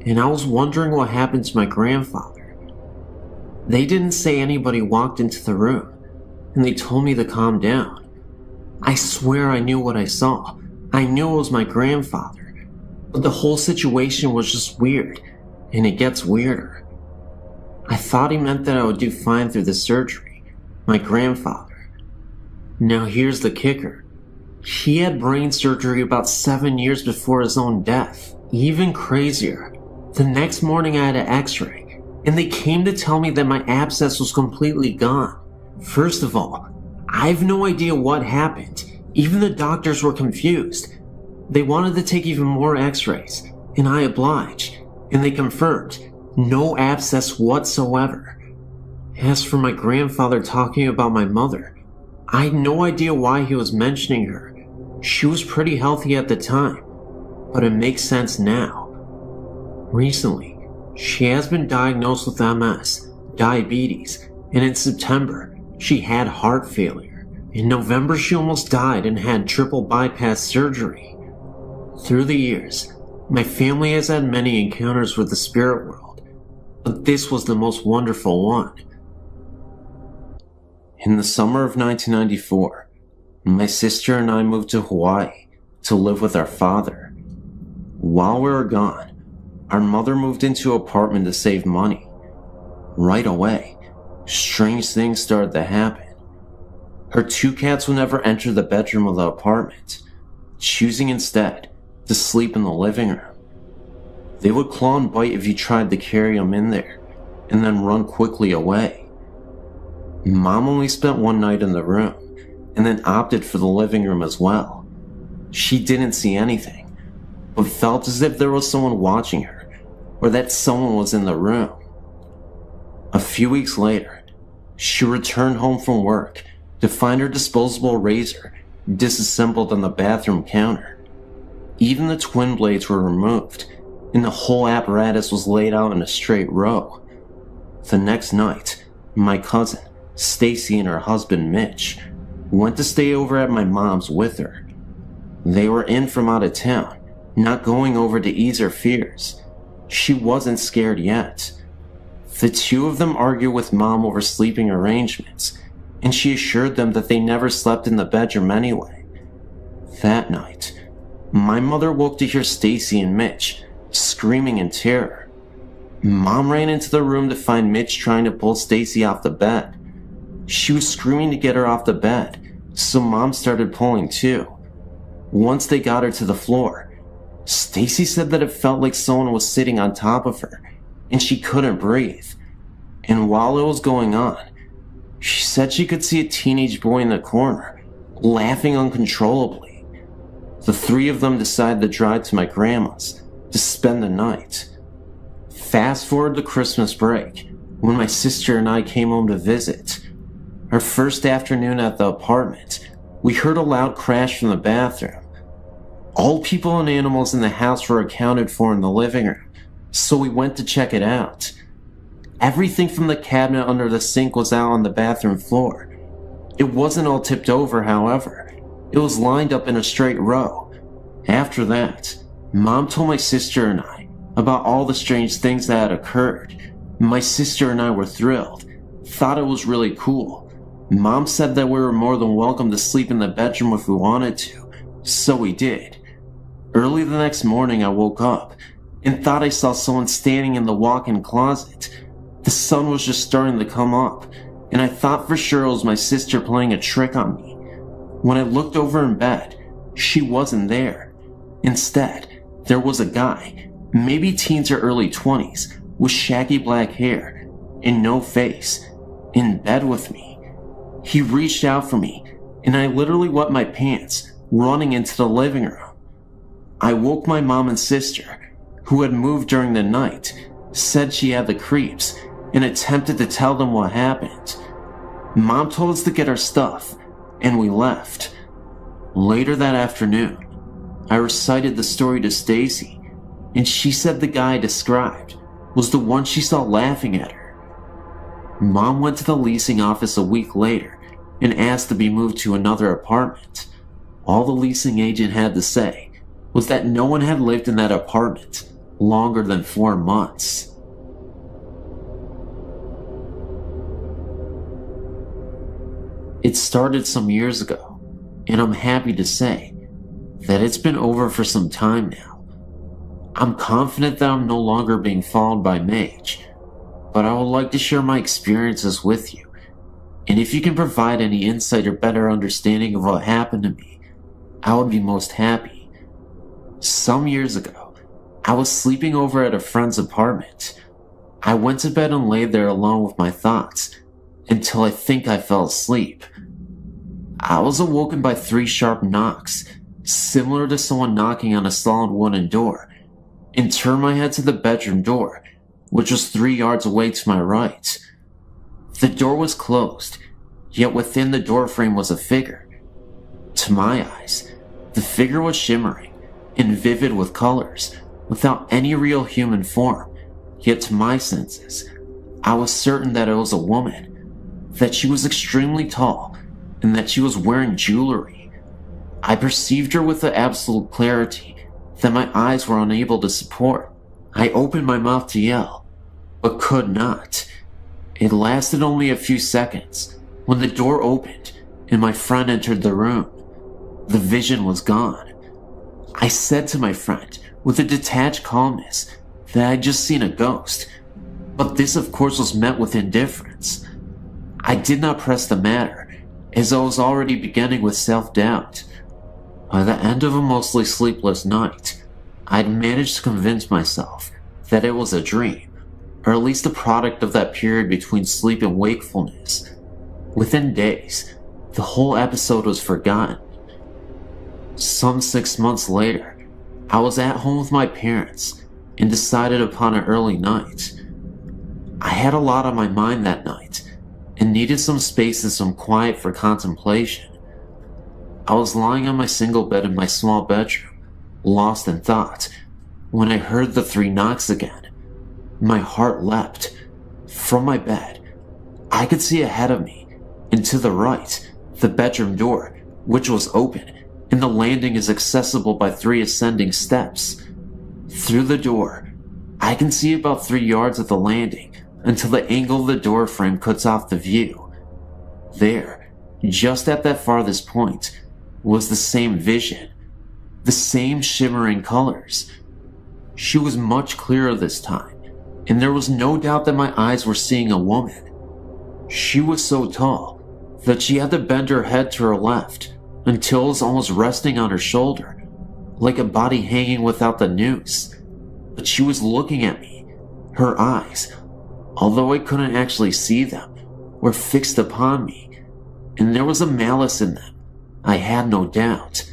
and I was wondering what happened to my grandfather. They didn't say anybody walked into the room, and they told me to calm down. I swear I knew what I saw. I knew it was my grandfather, but the whole situation was just weird, and it gets weirder. I thought he meant that I would do fine through the surgery, my grandfather. Now here's the kicker. He had brain surgery about 7 years before his own death. Even crazier, the next morning I had an x-ray, and they came to tell me that my abscess was completely gone. First of all, I have no idea what happened. Even the doctors were confused. They wanted to take even more x-rays, and I obliged, and they confirmed no abscess whatsoever. As for my grandfather talking about my mother, I had no idea why he was mentioning her. She was pretty healthy at the time, but it makes sense now. Recently, she has been diagnosed with MS, diabetes, and in September, she had heart failure. In November, she almost died and had triple bypass surgery. Through the years, my family has had many encounters with the spirit world, but this was the most wonderful one. In the summer of 1994, my sister and I moved to Hawaii to live with our father. While we were gone, our mother moved into an apartment to save money. Right away, strange things started to happen. Her 2 cats would never enter the bedroom of the apartment, choosing instead to sleep in the living room. They would claw and bite if you tried to carry them in there, and then run quickly away. Mom only spent one night in the room, and then opted for the living room as well. She didn't see anything, but felt as if there was someone watching her, or that someone was in the room. A few weeks later, she returned home from work to find her disposable razor disassembled on the bathroom counter. Even the twin blades were removed, and the whole apparatus was laid out in a straight row. The next night, my cousin, Stacy, and her husband, Mitch, went to stay over at my mom's with her. They were in from out of town, not going over to ease her fears. She wasn't scared yet. The two of them argued with Mom over sleeping arrangements, and she assured them that they never slept in the bedroom anyway. That night, my mother woke to hear Stacy and Mitch screaming in terror. Mom ran into the room to find Mitch trying to pull Stacy off the bed. She was screaming to get her off the bed, so Mom started pulling too. Once they got her to the floor, Stacy said that it felt like someone was sitting on top of her, and she couldn't breathe. And while it was going on, she said she could see a teenage boy in the corner, laughing uncontrollably. The 3 of them decided to drive to my grandma's to spend the night. Fast forward to Christmas break, when my sister and I came home to visit. Our first afternoon at the apartment, we heard a loud crash from the bathroom. All people and animals in the house were accounted for in the living room, so we went to check it out. Everything from the cabinet under the sink was out on the bathroom floor. It wasn't all tipped over, however. It was lined up in a straight row. After that, Mom told my sister and I about all the strange things that had occurred. My sister and I were thrilled, thought it was really cool. Mom said that we were more than welcome to sleep in the bedroom if we wanted to, so we did. Early the next morning, I woke up and thought I saw someone standing in the walk-in closet. The sun was just starting to come up, and I thought for sure it was my sister playing a trick on me. When I looked over in bed, she wasn't there. Instead, there was a guy, maybe teens or early 20s, with shaggy black hair and no face, in bed with me. He reached out for me, and I literally wet my pants, running into the living room. I woke my mom and sister, who had moved during the night, said she had the creeps, and attempted to tell them what happened. Mom told us to get our stuff, and we left. Later that afternoon, I recited the story to Stacy, and she said the guy I described was the one she saw laughing at her. Mom went to the leasing office a week later and asked to be moved to another apartment. All the leasing agent had to say was that no one had lived in that apartment longer than 4 months. It started some years ago, and I'm happy to say that it's been over for some time now. I'm confident that I'm no longer being followed by Mage, but I would like to share my experiences with you, and if you can provide any insight or better understanding of what happened to me, I would be most happy. Some years ago, I was sleeping over at a friend's apartment. I went to bed and lay there alone with my thoughts until I think I fell asleep. I was awoken by 3 sharp knocks, similar to someone knocking on a solid wooden door, and turned my head to the bedroom door, which was 3 yards away to my right. The door was closed, yet within the doorframe was a figure. To my eyes, the figure was shimmering and vivid with colors, without any real human form, yet to my senses, I was certain that it was a woman, that she was extremely tall, and that she was wearing jewelry. I perceived her with the absolute clarity that my eyes were unable to support. I opened my mouth to yell, but could not. It lasted only a few seconds when the door opened and my friend entered the room. The vision was gone. I said to my friend with a detached calmness that I'd just seen a ghost, but this of course was met with indifference. I did not press the matter, as I was already beginning with self-doubt. By the end of a mostly sleepless night, I'd managed to convince myself that it was a dream, or at least a product of that period between sleep and wakefulness. Within days, the whole episode was forgotten. Some 6 months later, I was at home with my parents and decided upon an early night. I had a lot on my mind that night and needed some space and some quiet for contemplation. I was lying on my single bed in my small bedroom, lost in thought, when I heard the 3 knocks again. My heart leapt. From my bed, I could see ahead of me, and to the right, the bedroom door, which was open, and the landing is accessible by 3 ascending steps. Through the door, I can see about 3 yards of the landing until the angle of the door frame cuts off the view. There, just at that farthest point, was the same vision, the same shimmering colors. She was much clearer this time, and there was no doubt that my eyes were seeing a woman. She was so tall that she had to bend her head to her left until it was almost resting on her shoulder, like a body hanging without the noose. But she was looking at me. Her eyes, although I couldn't actually see them, were fixed upon me, and there was a malice in them, I had no doubt.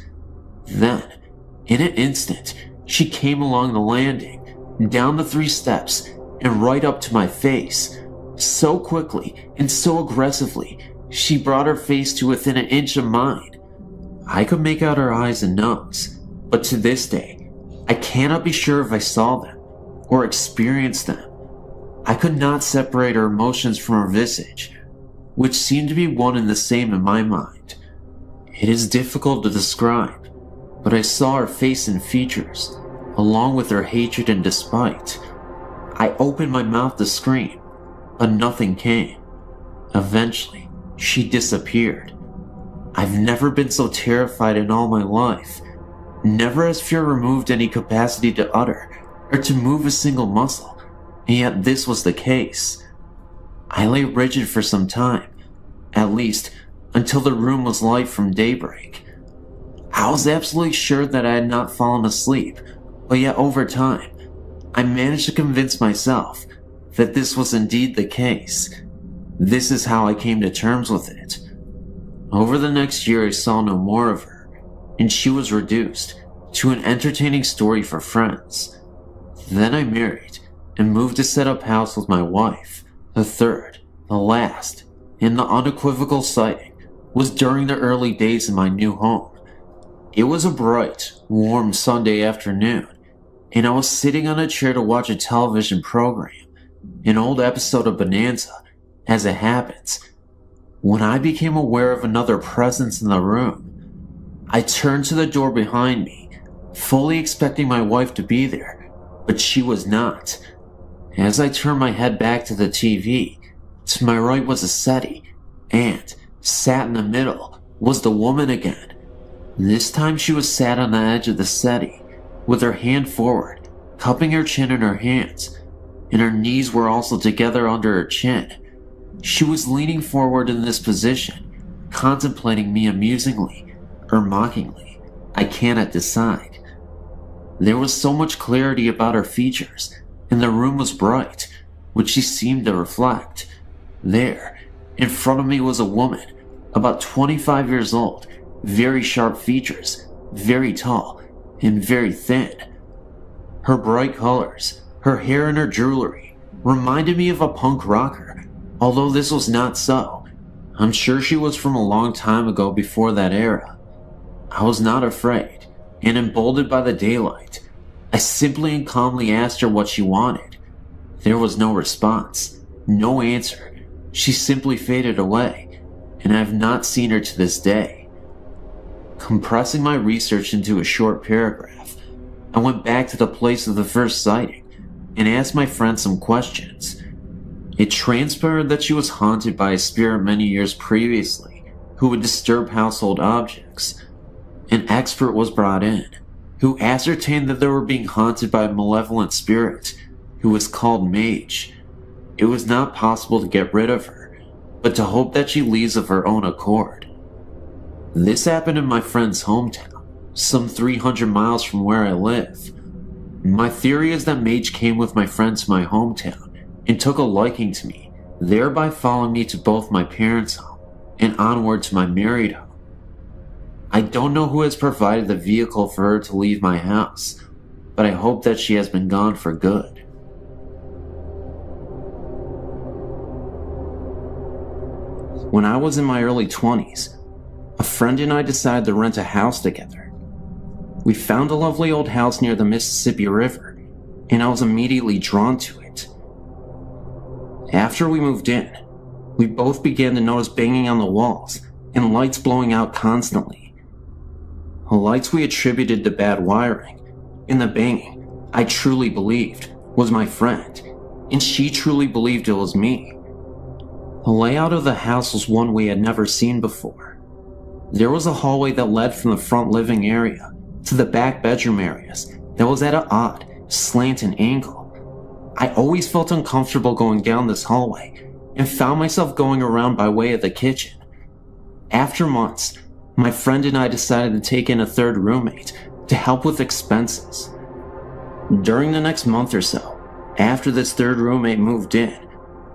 Then, in an instant, she came along the landing, down the 3 steps, and right up to my face. So quickly and so aggressively, she brought her face to within an inch of mine. I could make out her eyes and nose, but to this day, I cannot be sure if I saw them or experienced them. I could not separate her emotions from her visage, which seemed to be one and the same in my mind. It is difficult to describe, but I saw her face and features, along with her hatred and despite. I opened my mouth to scream, but nothing came. Eventually, she disappeared. I've never been so terrified in all my life. Never has fear removed any capacity to utter or to move a single muscle, and yet this was the case. I lay rigid for some time, at least until the room was light from daybreak. I was absolutely sure that I had not fallen asleep, but yet over time, I managed to convince myself that this was indeed the case. This is how I came to terms with it. Over the next year, I saw no more of her, and she was reduced to an entertaining story for friends. Then I married and moved to set up house with my wife. The third, the last, and the unequivocal sighting was during the early days in my new home. It was a bright, warm Sunday afternoon, and I was sitting on a chair to watch a television program, an old episode of Bonanza, as it happens, when I became aware of another presence in the room. I turned to the door behind me, fully expecting my wife to be there, but she was not. As I turned my head back to the TV, to my right was a settee, and, sat in the middle, was the woman again. This time she was sat on the edge of the settee, with her hand forward, cupping her chin in her hands, and her knees were also together under her chin. She was leaning forward in this position, contemplating me amusingly, or mockingly. I cannot decide. There was so much clarity about her features, and the room was bright, which she seemed to reflect. There, in front of me was a woman, about 25 years old, very sharp features, very tall, and very thin. Her bright colors, her hair and her jewelry, reminded me of a punk rocker, although this was not so. I'm sure she was from a long time ago before that era. I was not afraid, and emboldened by the daylight, I simply and calmly asked her what she wanted. There was no response, no answer. She simply faded away, and I have not seen her to this day. Compressing my research into a short paragraph, I went back to the place of the first sighting and asked my friend some questions. It transpired that she was haunted by a spirit many years previously who would disturb household objects. An expert was brought in, who ascertained that they were being haunted by a malevolent spirit who was called Mage. It was not possible to get rid of her, but to hope that she leaves of her own accord. This happened in my friend's hometown, some 300 miles from where I live. My theory is that Mage came with my friend to my hometown and took a liking to me, thereby following me to both my parents' home and onward to my married home. I don't know who has provided the vehicle for her to leave my house, but I hope that she has been gone for good. When I was in my early 20s, a friend and I decided to rent a house together. We found a lovely old house near the Mississippi River, and I was immediately drawn to it. After we moved in, we both began to notice banging on the walls and lights blowing out constantly. The lights we attributed to bad wiring, and the banging, I truly believed, was my friend, and she truly believed it was me. The layout of the house was one we had never seen before. There was a hallway that led from the front living area to the back bedroom areas that was at an odd, slanted angle. I always felt uncomfortable going down this hallway and found myself going around by way of the kitchen. After months, my friend and I decided to take in a third roommate to help with expenses. During the next month or so, after this third roommate moved in,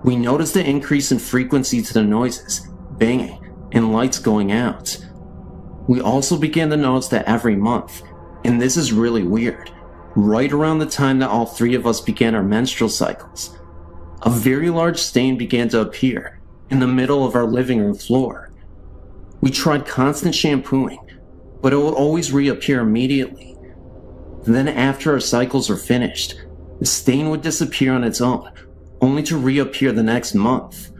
we noticed an increase in frequency to the noises, banging, and lights going out. We also began to notice that every month, and this is really weird, right around the time that all three of us began our menstrual cycles, a very large stain began to appear in the middle of our living room floor. We tried constant shampooing, but it would always reappear immediately. Then after our cycles were finished, the stain would disappear on its own, only to reappear the next month.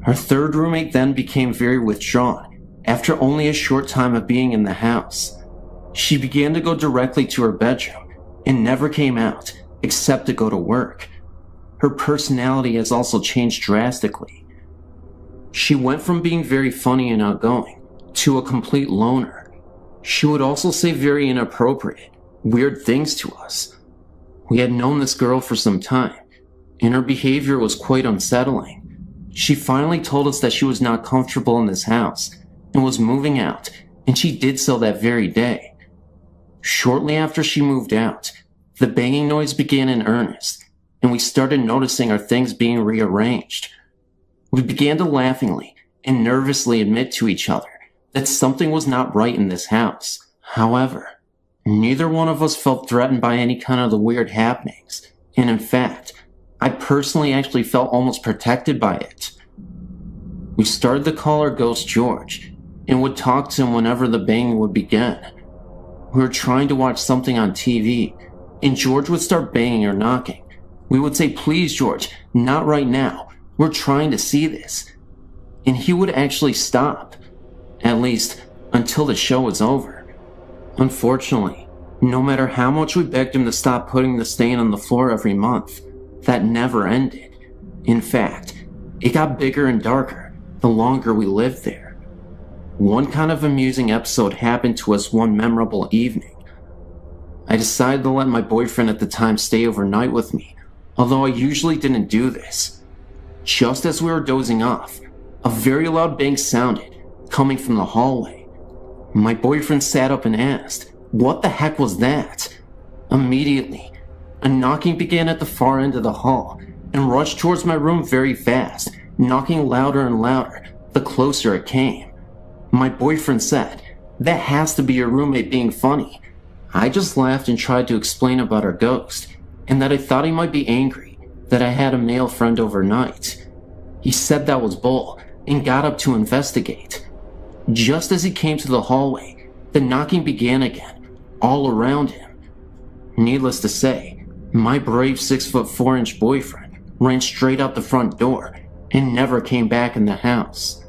Our third roommate then became very withdrawn after only a short time of being in the house. She began to go directly to her bedroom and never came out except to go to work. Her personality has also changed drastically. She went from being very funny and outgoing to a complete loner. She would also say very inappropriate, weird things to us. We had known this girl for some time, and her behavior was quite unsettling. She finally told us that she was not comfortable in this house and was moving out, and she did so that very day. Shortly after she moved out, the banging noise began in earnest, and we started noticing our things being rearranged. We began to laughingly and nervously admit to each other that something was not right in this house. However, neither one of us felt threatened by any kind of the weird happenings, and in fact, I personally actually felt almost protected by it. We started to call our ghost George, and would talk to him whenever the banging would begin. We were trying to watch something on TV, and George would start banging or knocking. We would say, "Please, George, not right now. We're trying to see this." And he would actually stop, at least until the show was over. Unfortunately, no matter how much we begged him to stop putting the stain on the floor every month, that never ended. In fact, it got bigger and darker the longer we lived there. One kind of amusing episode happened to us one memorable evening. I decided to let my boyfriend at the time stay overnight with me, although I usually didn't do this. Just as we were dozing off, a very loud bang sounded, coming from the hallway. My boyfriend sat up and asked, "What the heck was that?" Immediately, a knocking began at the far end of the hall and rushed towards my room very fast, knocking louder and louder the closer it came. My boyfriend said, "That has to be your roommate being funny." I just laughed and tried to explain about our ghost, and that I thought he might be angry that I had a male friend overnight. He said that was bull and got up to investigate. Just as he came to the hallway, the knocking began again, all around him. Needless to say, my brave 6'4" boyfriend ran straight out the front door and never came back in the house.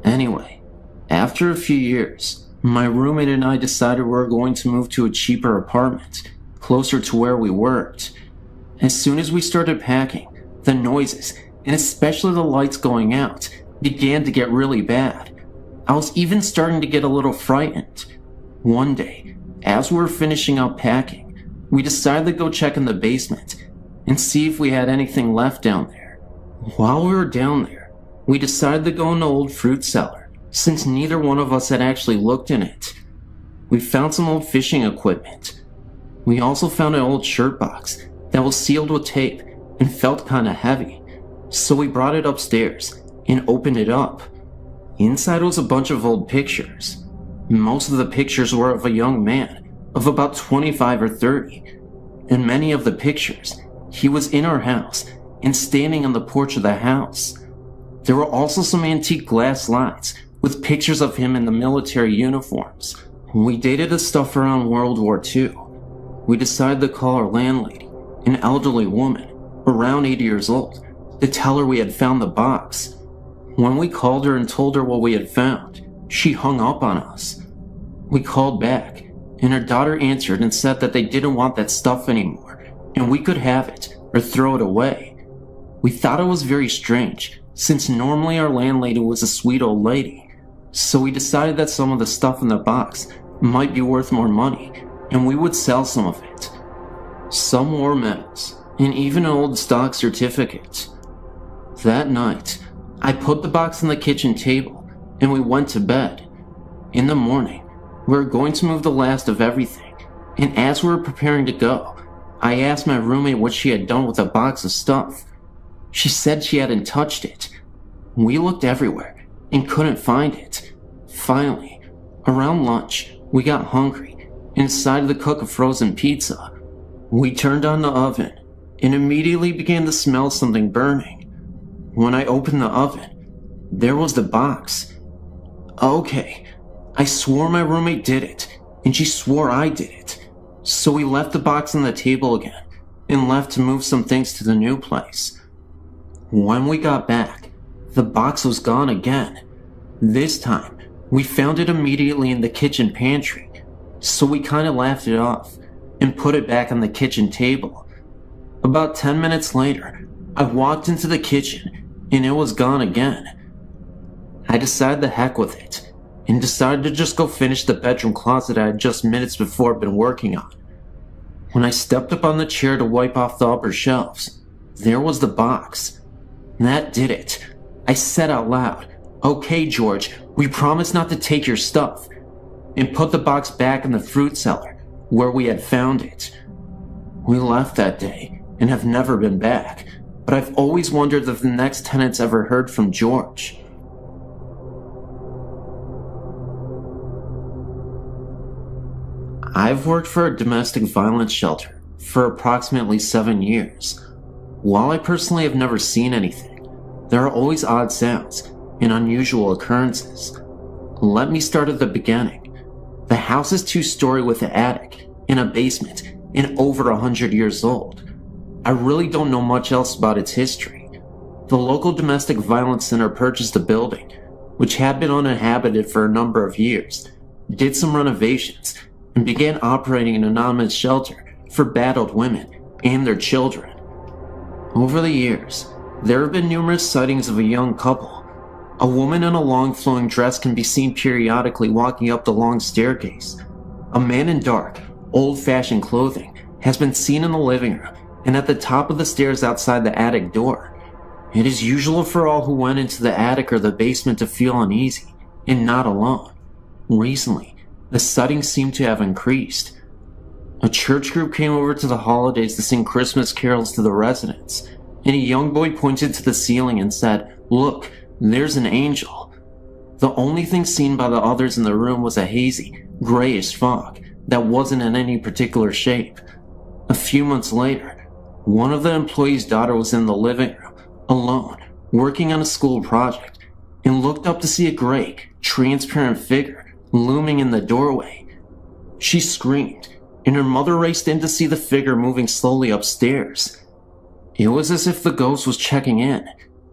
Anyway, after a few years, my roommate and I decided we were going to move to a cheaper apartment, closer to where we worked. As soon as we started packing, the noises, and especially the lights going out, began to get really bad. I was even starting to get a little frightened. One day, as we were finishing up packing, we decided to go check in the basement and see if we had anything left down there. While we were down there, we decided to go in the old fruit cellar, since neither one of us had actually looked in it. We found some old fishing equipment. We also found an old shirt box that was sealed with tape and felt kinda heavy, so we brought it upstairs and opened it up. Inside was a bunch of old pictures. Most of the pictures were of a young man of about 25 or 30. In many of the pictures, he was in our house and standing on the porch of the house. There were also some antique glass slides with pictures of him in the military uniforms. We dated the stuff around World War II. We decided to call our landlady, an elderly woman, around 80 years old, to tell her we had found the box. When we called her and told her what we had found, she hung up on us. We called back, and her daughter answered and said that they didn't want that stuff anymore, and we could have it or throw it away. We thought it was very strange, since normally our landlady was a sweet old lady, so we decided that some of the stuff in the box might be worth more money, and we would sell some of it. Some war medals, and even an old stock certificate. That night, I put the box on the kitchen table, and we went to bed. In the morning, we were going to move the last of everything, and as we were preparing to go, I asked my roommate what she had done with the box of stuff. She said she hadn't touched it. We looked everywhere and couldn't find it. Finally, around lunch, we got hungry and decided to cook a frozen pizza. We turned on the oven and immediately began to smell something burning. When I opened the oven, there was the box. Okay, I swore my roommate did it, and she swore I did it. So we left the box on the table again and left to move some things to the new place. When we got back, the box was gone again. This time, we found it immediately in the kitchen pantry, so we kinda laughed it off and put it back on the kitchen table. About 10 minutes later, I walked into the kitchen and it was gone again. I decided the heck with it and decided to just go finish the bedroom closet I had just minutes before been working on. When I stepped up on the chair to wipe off the upper shelves, there was the box. That did it. I said out loud, "Okay, George, we promise not to take your stuff," and put the box back in the fruit cellar where we had found it. We left that day and have never been back, but I've always wondered if the next tenants ever heard from George. I've worked for a domestic violence shelter for approximately 7 years. While I personally have never seen anything, there are always odd sounds and unusual occurrences. Let me start at the beginning. The house is 2-story with an attic and a basement and over 100 years old. I really don't know much else about its history. The local domestic violence center purchased the building, which had been uninhabited for a number of years, did some renovations, and began operating an anonymous shelter for battered women and their children. Over the years, there have been numerous sightings of a young couple. A woman in a long flowing dress can be seen periodically walking up the long staircase. A man in dark, old-fashioned clothing has been seen in the living room and at the top of the stairs outside the attic door. It is usual for all who went into the attic or the basement to feel uneasy and not alone. Recently, the sightings seem to have increased. A church group came over to the holidays to sing Christmas carols to the residents, and a young boy pointed to the ceiling and said, "Look, there's an angel." The only thing seen by the others in the room was a hazy, grayish fog that wasn't in any particular shape. A few months later, one of the employees' daughter was in the living room, alone, working on a school project, and looked up to see a gray, transparent figure looming in the doorway. She screamed, and her mother raced in to see the figure moving slowly upstairs. It was as if the ghost was checking in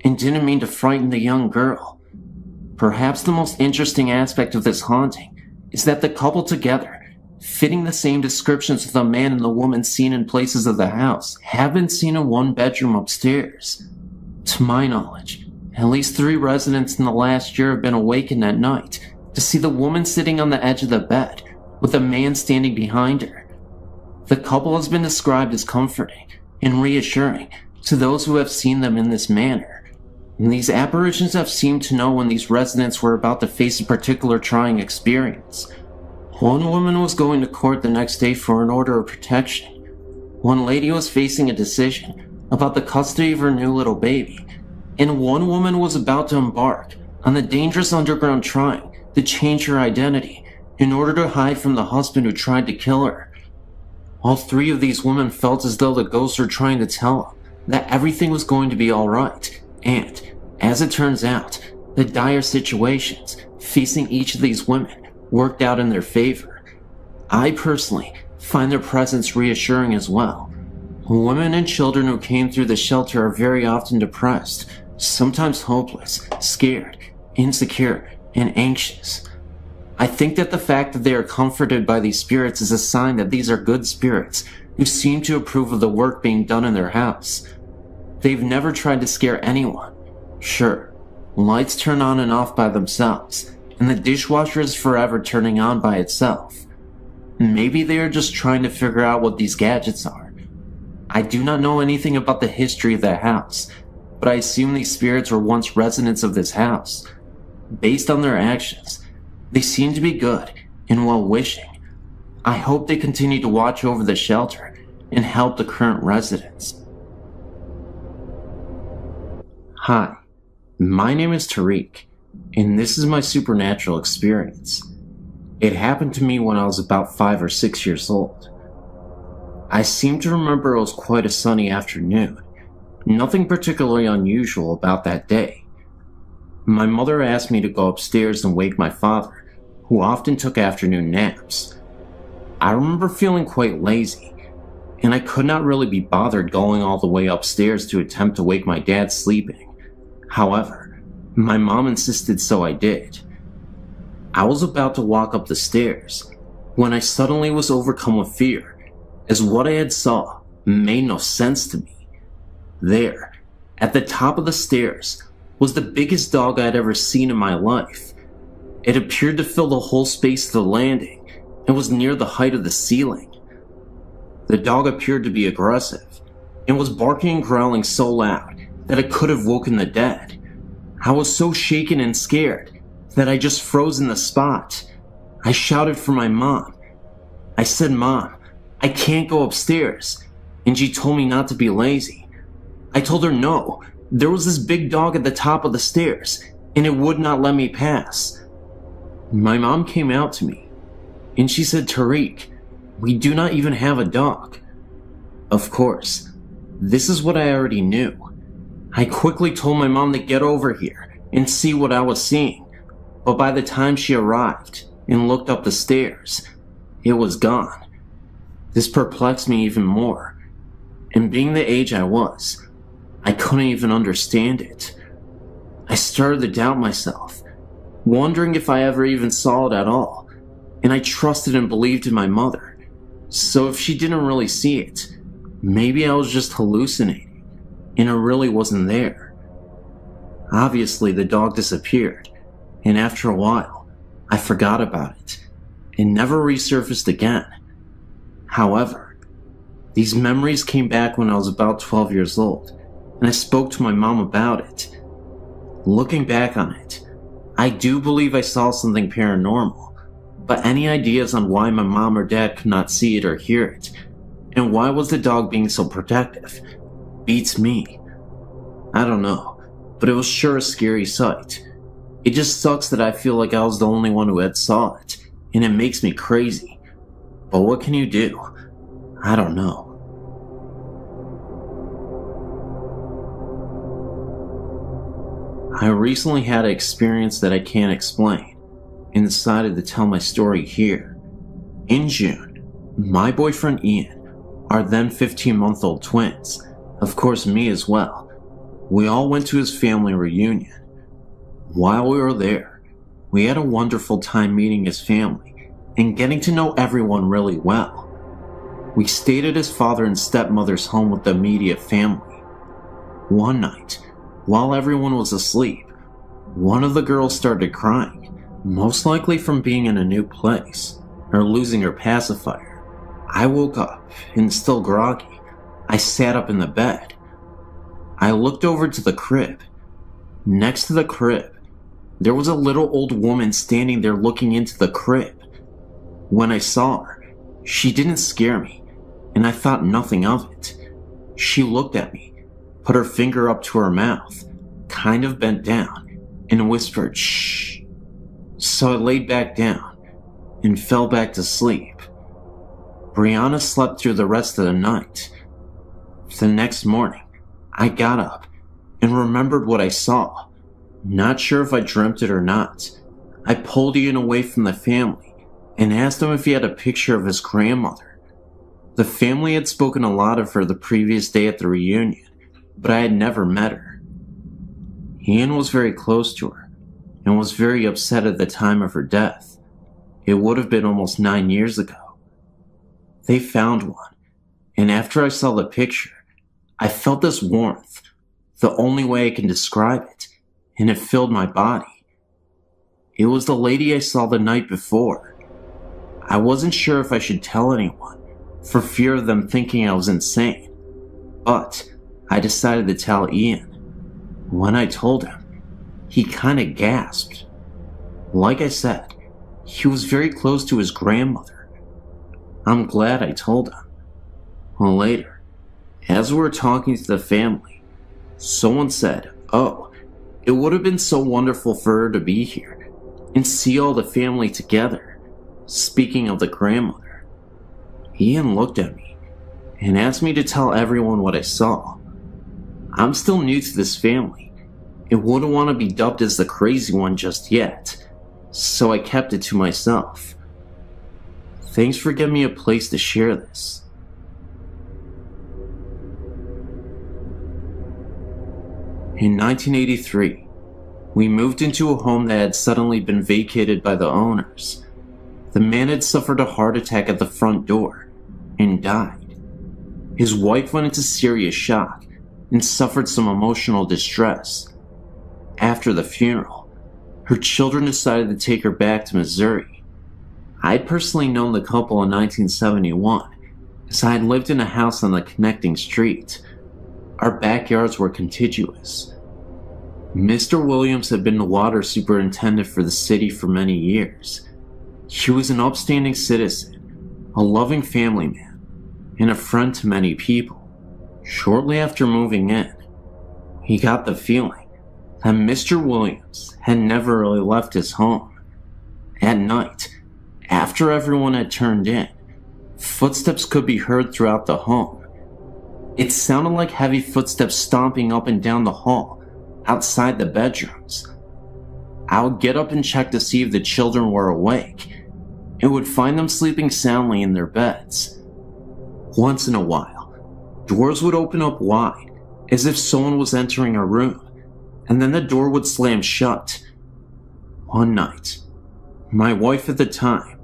and didn't mean to frighten the young girl. Perhaps the most interesting aspect of this haunting is that the couple together, fitting the same descriptions of the man and the woman seen in places of the house, have been seen in one bedroom upstairs. To my knowledge, at least 3 residents in the last year have been awakened at night to see the woman sitting on the edge of the bed with a man standing behind her. The couple has been described as comforting and reassuring to those who have seen them in this manner. And these apparitions have seemed to know when these residents were about to face a particular trying experience. One woman was going to court the next day for an order of protection. One lady was facing a decision about the custody of her new little baby. And one woman was about to embark on the dangerous underground trying to change her identity in order to hide from the husband who tried to kill her. All 3 of these women felt as though the ghosts were trying to tell them that everything was going to be alright, and, as it turns out, the dire situations facing each of these women worked out in their favor. I personally find their presence reassuring as well. Women and children who came through the shelter are very often depressed, sometimes hopeless, scared, insecure, and anxious. I think that the fact that they are comforted by these spirits is a sign that these are good spirits who seem to approve of the work being done in their house. They've never tried to scare anyone. Sure, lights turn on and off by themselves, and the dishwasher is forever turning on by itself. Maybe they are just trying to figure out what these gadgets are. I do not know anything about the history of the house, but I assume these spirits were once residents of this house. Based on their actions, they seem to be good and well-wishing. I hope they continue to watch over the shelter and help the current residents. Hi, my name is Tariq, and this is my supernatural experience. It happened to me when I was about 5 or 6 years old. I seem to remember it was quite a sunny afternoon. Nothing particularly unusual about that day. My mother asked me to go upstairs and wake my father, who often took afternoon naps. I remember feeling quite lazy, and I could not really be bothered going all the way upstairs to attempt to wake my dad sleeping. However, my mom insisted, so I did. I was about to walk up the stairs when I suddenly was overcome with fear, as what I had saw made no sense to me. There, at the top of the stairs, was the biggest dog I'd ever seen in my life. It appeared to fill the whole space of the landing and was near the height of the ceiling. The dog appeared to be aggressive and was barking and growling so loud that it could have woken the dead. I was so shaken and scared that I just froze in the spot. I shouted for my mom. I said, "Mom, I can't go upstairs," and she told me not to be lazy. I told her no, there was this big dog at the top of the stairs, and it would not let me pass. My mom came out to me, and she said, "Tariq, we do not even have a dog." Of course, this is what I already knew. I quickly told my mom to get over here and see what I was seeing, but by the time she arrived and looked up the stairs, it was gone. This perplexed me even more, and being the age I was, I couldn't even understand it. I started to doubt myself, wondering if I ever even saw it at all, and I trusted and believed in my mother. So if she didn't really see it, maybe I was just hallucinating, and it really wasn't there. Obviously, the dog disappeared, and after a while, I forgot about it, and never resurfaced again. However, these memories came back when I was about 12 years old, and I spoke to my mom about it. Looking back on it, I do believe I saw something paranormal, but any ideas on why my mom or dad could not see it or hear it, and why was the dog being so protective, beats me. I don't know, but it was sure a scary sight. It just sucks that I feel like I was the only one who had saw it, and it makes me crazy. But what can you do? I don't know. I recently had an experience that I can't explain, and decided to tell my story here. In June, my boyfriend Ian, our then 15-month-old twins, of course me as well, we all went to his family reunion. While we were there, we had a wonderful time meeting his family and getting to know everyone really well. We stayed at his father and stepmother's home with the immediate family. One night, while everyone was asleep, one of the girls started crying, most likely from being in a new place or losing her pacifier. I woke up and, still groggy, I sat up in the bed. I looked over to the crib. Next to the crib, there was a little old woman standing there looking into the crib. When I saw her, she didn't scare me, and I thought nothing of it. She looked at me, put her finger up to her mouth, kind of bent down, and whispered, "Shh." So I laid back down and fell back to sleep. Brianna slept through the rest of the night. The next morning, I got up and remembered what I saw. Not sure if I dreamt it or not. I pulled Ian away from the family and asked him if he had a picture of his grandmother. The family had spoken a lot of her the previous day at the reunion, but I had never met her. Ian was very close to her and was very upset at the time of her death. It would have been almost 9 years ago. They found one, and after I saw the picture, I felt this warmth, the only way I can describe it, and it filled my body. It was the lady I saw the night before. I wasn't sure if I should tell anyone, for fear of them thinking I was insane, but I decided to tell Ian. When I told him, he kinda gasped. Like I said, he was very close to his grandmother. I'm glad I told him. Well, later, as we were talking to the family, someone said, "Oh, it would have been so wonderful for her to be here and see all the family together." Speaking of the grandmother, Ian looked at me and asked me to tell everyone what I saw. I'm still new to this family and wouldn't want to be dubbed as the crazy one just yet, so I kept it to myself. Thanks for giving me a place to share this. In 1983, we moved into a home that had suddenly been vacated by the owners. The man had suffered a heart attack at the front door and died. His wife went into serious shock and suffered some emotional distress. After the funeral, her children decided to take her back to Missouri. I'd personally known the couple in 1971, as I had lived in a house on the connecting street. Our backyards were contiguous. Mr. Williams had been the water superintendent for the city for many years. He was an upstanding citizen, a loving family man, and a friend to many people. Shortly after moving in, he got the feeling that Mr. Williams had never really left his home. At night, after everyone had turned in, footsteps could be heard throughout the home. It sounded like heavy footsteps stomping up and down the hall, outside the bedrooms. I would get up and check to see if the children were awake, and would find them sleeping soundly in their beds. Once in a while, doors would open up wide, as if someone was entering a room, and then the door would slam shut. One night, my wife at the time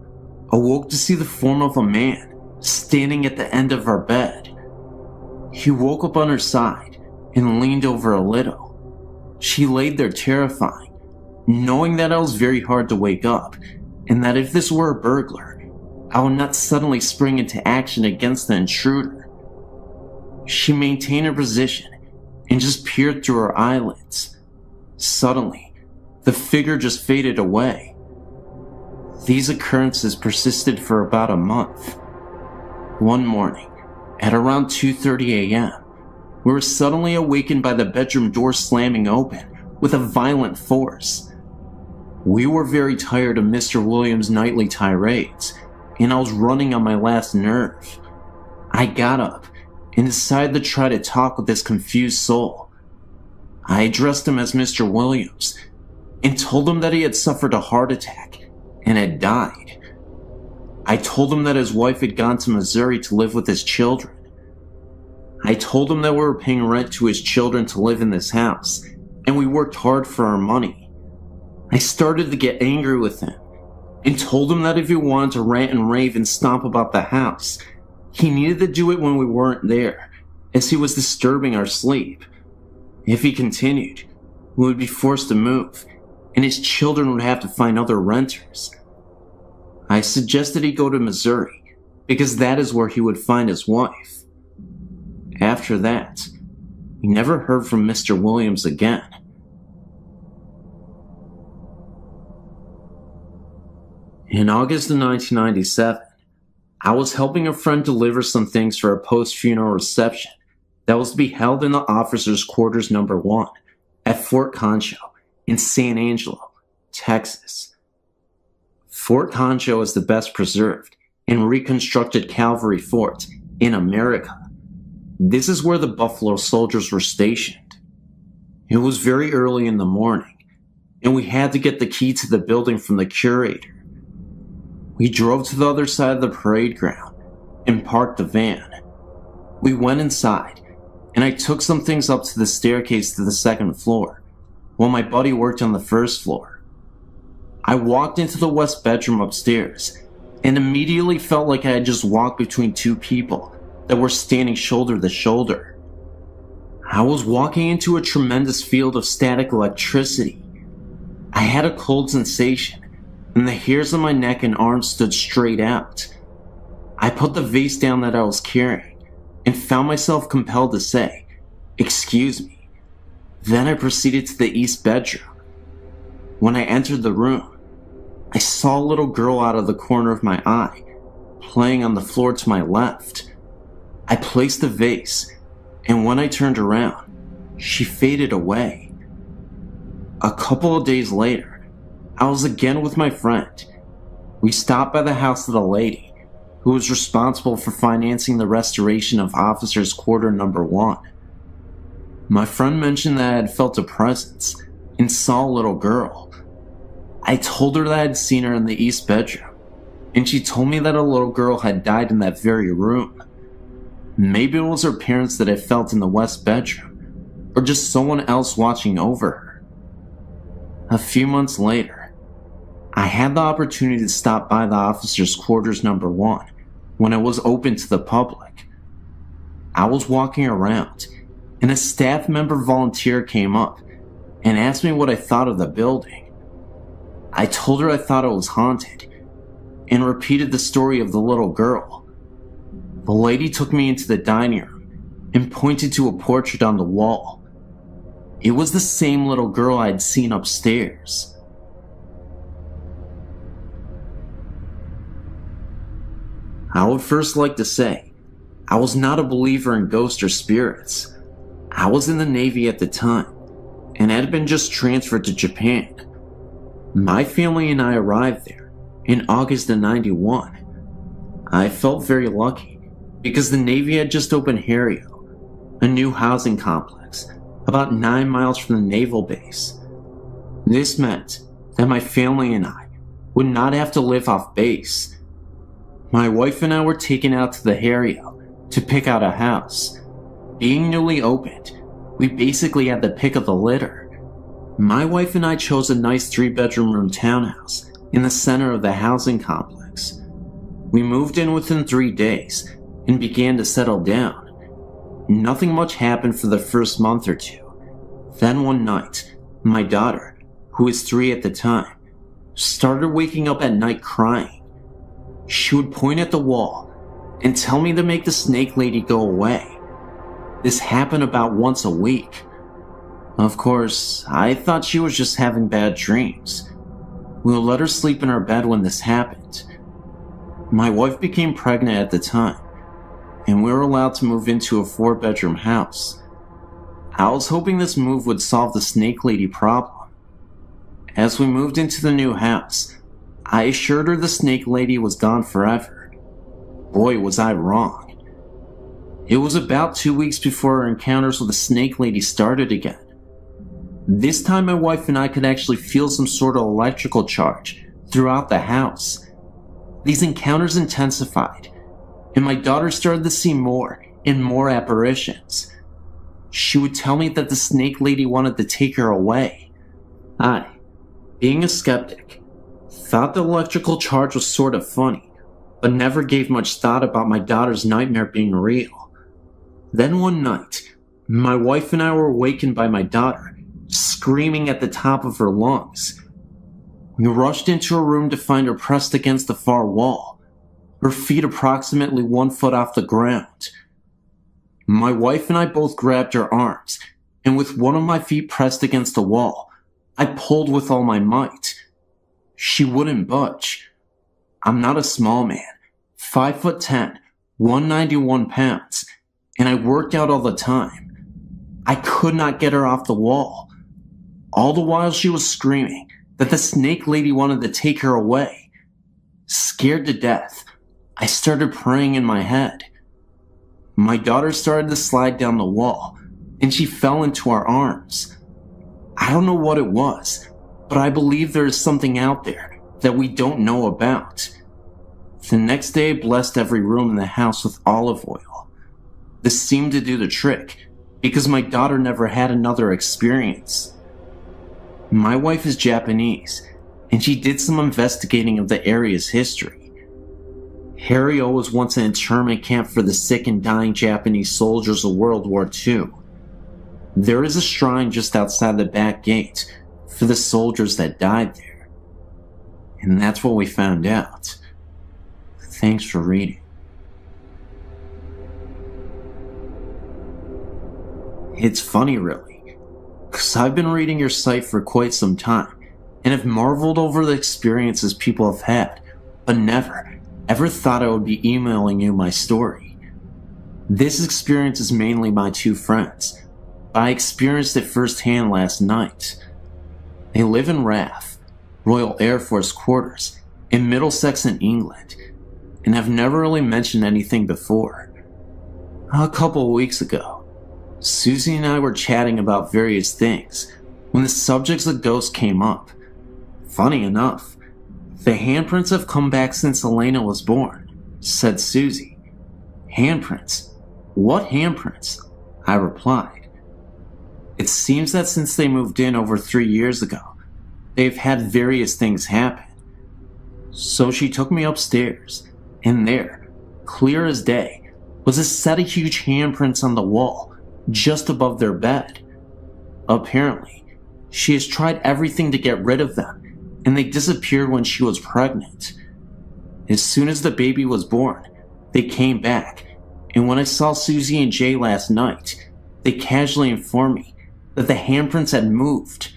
awoke to see the form of a man standing at the end of our bed. He woke up on her side and leaned over a little. She laid there terrifying, knowing that I was very hard to wake up, and that if this were a burglar, I would not suddenly spring into action against the intruder. She maintained her position and just peered through her eyelids. Suddenly, the figure just faded away. These occurrences persisted for about a month. One morning, at around 2:30 a.m., we were suddenly awakened by the bedroom door slamming open with a violent force. We were very tired of Mr. Williams' nightly tirades, and I was running on my last nerve. I got up and decided to try to talk with this confused soul. I addressed him as Mr. Williams and told him that he had suffered a heart attack and had died. I told him that his wife had gone to Missouri to live with his children. I told him that we were paying rent to his children to live in this house, and we worked hard for our money. I started to get angry with him and told him that if he wanted to rant and rave and stomp about the house, he needed to do it when we weren't there, as he was disturbing our sleep. If he continued, we would be forced to move, and his children would have to find other renters. I suggested he go to Missouri, because that is where he would find his wife. After that, we never heard from Mr. Williams again. In August of 1997, I was helping a friend deliver some things for a post-funeral reception that was to be held in the officers' quarters number 1 at Fort Concho in San Angelo, Texas. Fort Concho is the best preserved and reconstructed cavalry fort in America. This is where the Buffalo Soldiers were stationed. It was very early in the morning, and we had to get the key to the building from the curator. We drove to the other side of the parade ground and parked the van. We went inside, and I took some things up to the staircase to the second floor, while my buddy worked on the first floor. I walked into the west bedroom upstairs, and immediately felt like I had just walked between two people that were standing shoulder to shoulder. I was walking into a tremendous field of static electricity. I had a cold sensation, and the hairs on my neck and arms stood straight out. I put the vase down that I was carrying, and found myself compelled to say, "Excuse me." Then I proceeded to the east bedroom. When I entered the room, I saw a little girl out of the corner of my eye, playing on the floor to my left. I placed the vase, and when I turned around, she faded away. A couple of days later, I was again with my friend. We stopped by the house of the lady who was responsible for financing the restoration of officers' quarter number 1. My friend mentioned that I had felt a presence and saw a little girl. I told her that I had seen her in the east bedroom, and she told me that a little girl had died in that very room. Maybe it was her parents that I felt in the west bedroom, or just someone else watching over her. A few months later, I had the opportunity to stop by the officers' quarters number 1 when it was open to the public. I was walking around, and a staff member volunteer came up and asked me what I thought of the building. I told her I thought it was haunted, and repeated the story of the little girl. The lady took me into the dining room and pointed to a portrait on the wall. It was the same little girl I had seen upstairs. I would first like to say, I was not a believer in ghosts or spirits. I was in the Navy at the time, and had been just transferred to Japan. My family and I arrived there in August of '91. I felt very lucky, because the Navy had just opened Harrio, a new housing complex, about 9 miles from the naval base. This meant that my family and I would not have to live off base. My wife and I were taken out to the Harrio to pick out a house. Being newly opened, we basically had the pick of the litter. My wife and I chose a nice 3-bedroom room townhouse in the center of the housing complex. We moved in within 3 days and began to settle down. Nothing much happened for the first month or two. Then one night, my daughter, who was 3 at the time, started waking up at night crying. She would point at the wall and tell me to make the snake lady go away. This happened about once a week. Of course, I thought she was just having bad dreams. We would let her sleep in her bed when this happened. My wife became pregnant at the time, and we were allowed to move into a 4-bedroom house. I was hoping this move would solve the snake lady problem. As we moved into the new house, I assured her the snake lady was gone forever. Boy, was I wrong. It was about 2 weeks before our encounters with the snake lady started again. This time my wife and I could actually feel some sort of electrical charge throughout the house. These encounters intensified, and my daughter started to see more and more apparitions. She would tell me that the snake lady wanted to take her away. Being a skeptic, thought the electrical charge was sort of funny, but never gave much thought about my daughter's nightmare being real. Then one night, my wife and I were awakened by my daughter, screaming at the top of her lungs. We rushed into her room to find her pressed against the far wall, her feet approximately 1 foot off the ground. My wife and I both grabbed her arms, and with one of my feet pressed against the wall, I pulled with all my might. She wouldn't budge. I'm not a small man, 5'10", 191 pounds, and I worked out all the time. I could not get her off the wall. All the while she was screaming that the snake lady wanted to take her away. Scared to death, I started praying in my head. My daughter started to slide down the wall, and she fell into our arms. I don't know what it was, but I believe there is something out there that we don't know about. The next day I blessed every room in the house with olive oil. This seemed to do the trick, because my daughter never had another experience. My wife is Japanese, and she did some investigating of the area's history. Harryo was once an internment camp for the sick and dying Japanese soldiers of World War II. There is a shrine just outside the back gate for the soldiers that died there. And that's what we found out. Thanks for reading. It's funny, really, because I've been reading your site for quite some time and have marveled over the experiences people have had, but never, ever thought I would be emailing you my story. This experience is mainly my two friends, but I experienced it firsthand last night. They live in RAF, Royal Air Force Quarters, in Middlesex in England, and have never really mentioned anything before. A couple of weeks ago, Susie and I were chatting about various things when the subjects of ghosts came up. Funny enough, the handprints have come back since Elena was born, said Susie. Handprints? What handprints? I replied. It seems that since they moved in over 3 years ago, they've had various things happen. So she took me upstairs, and there, clear as day, was a set of huge handprints on the wall just above their bed. Apparently, she has tried everything to get rid of them, and they disappeared when she was pregnant. As soon as the baby was born, they came back, and when I saw Susie and Jay last night, they casually informed me that the handprints had moved.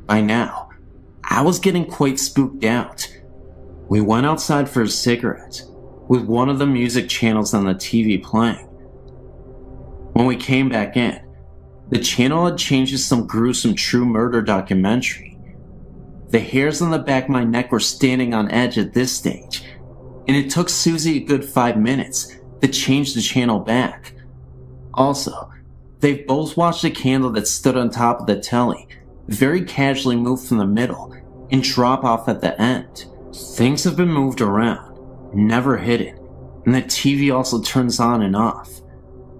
By now, I was getting quite spooked out. We went outside for a cigarette, with one of the music channels on the TV playing. When we came back in, the channel had changed to some gruesome true murder documentary. The hairs on the back of my neck were standing on edge at this stage, and it took Susie a good 5 minutes to change the channel back. Also, they've both watched a candle that stood on top of the telly very casually move from the middle and drop off at the end. Things have been moved around, never hidden, and the TV also turns on and off.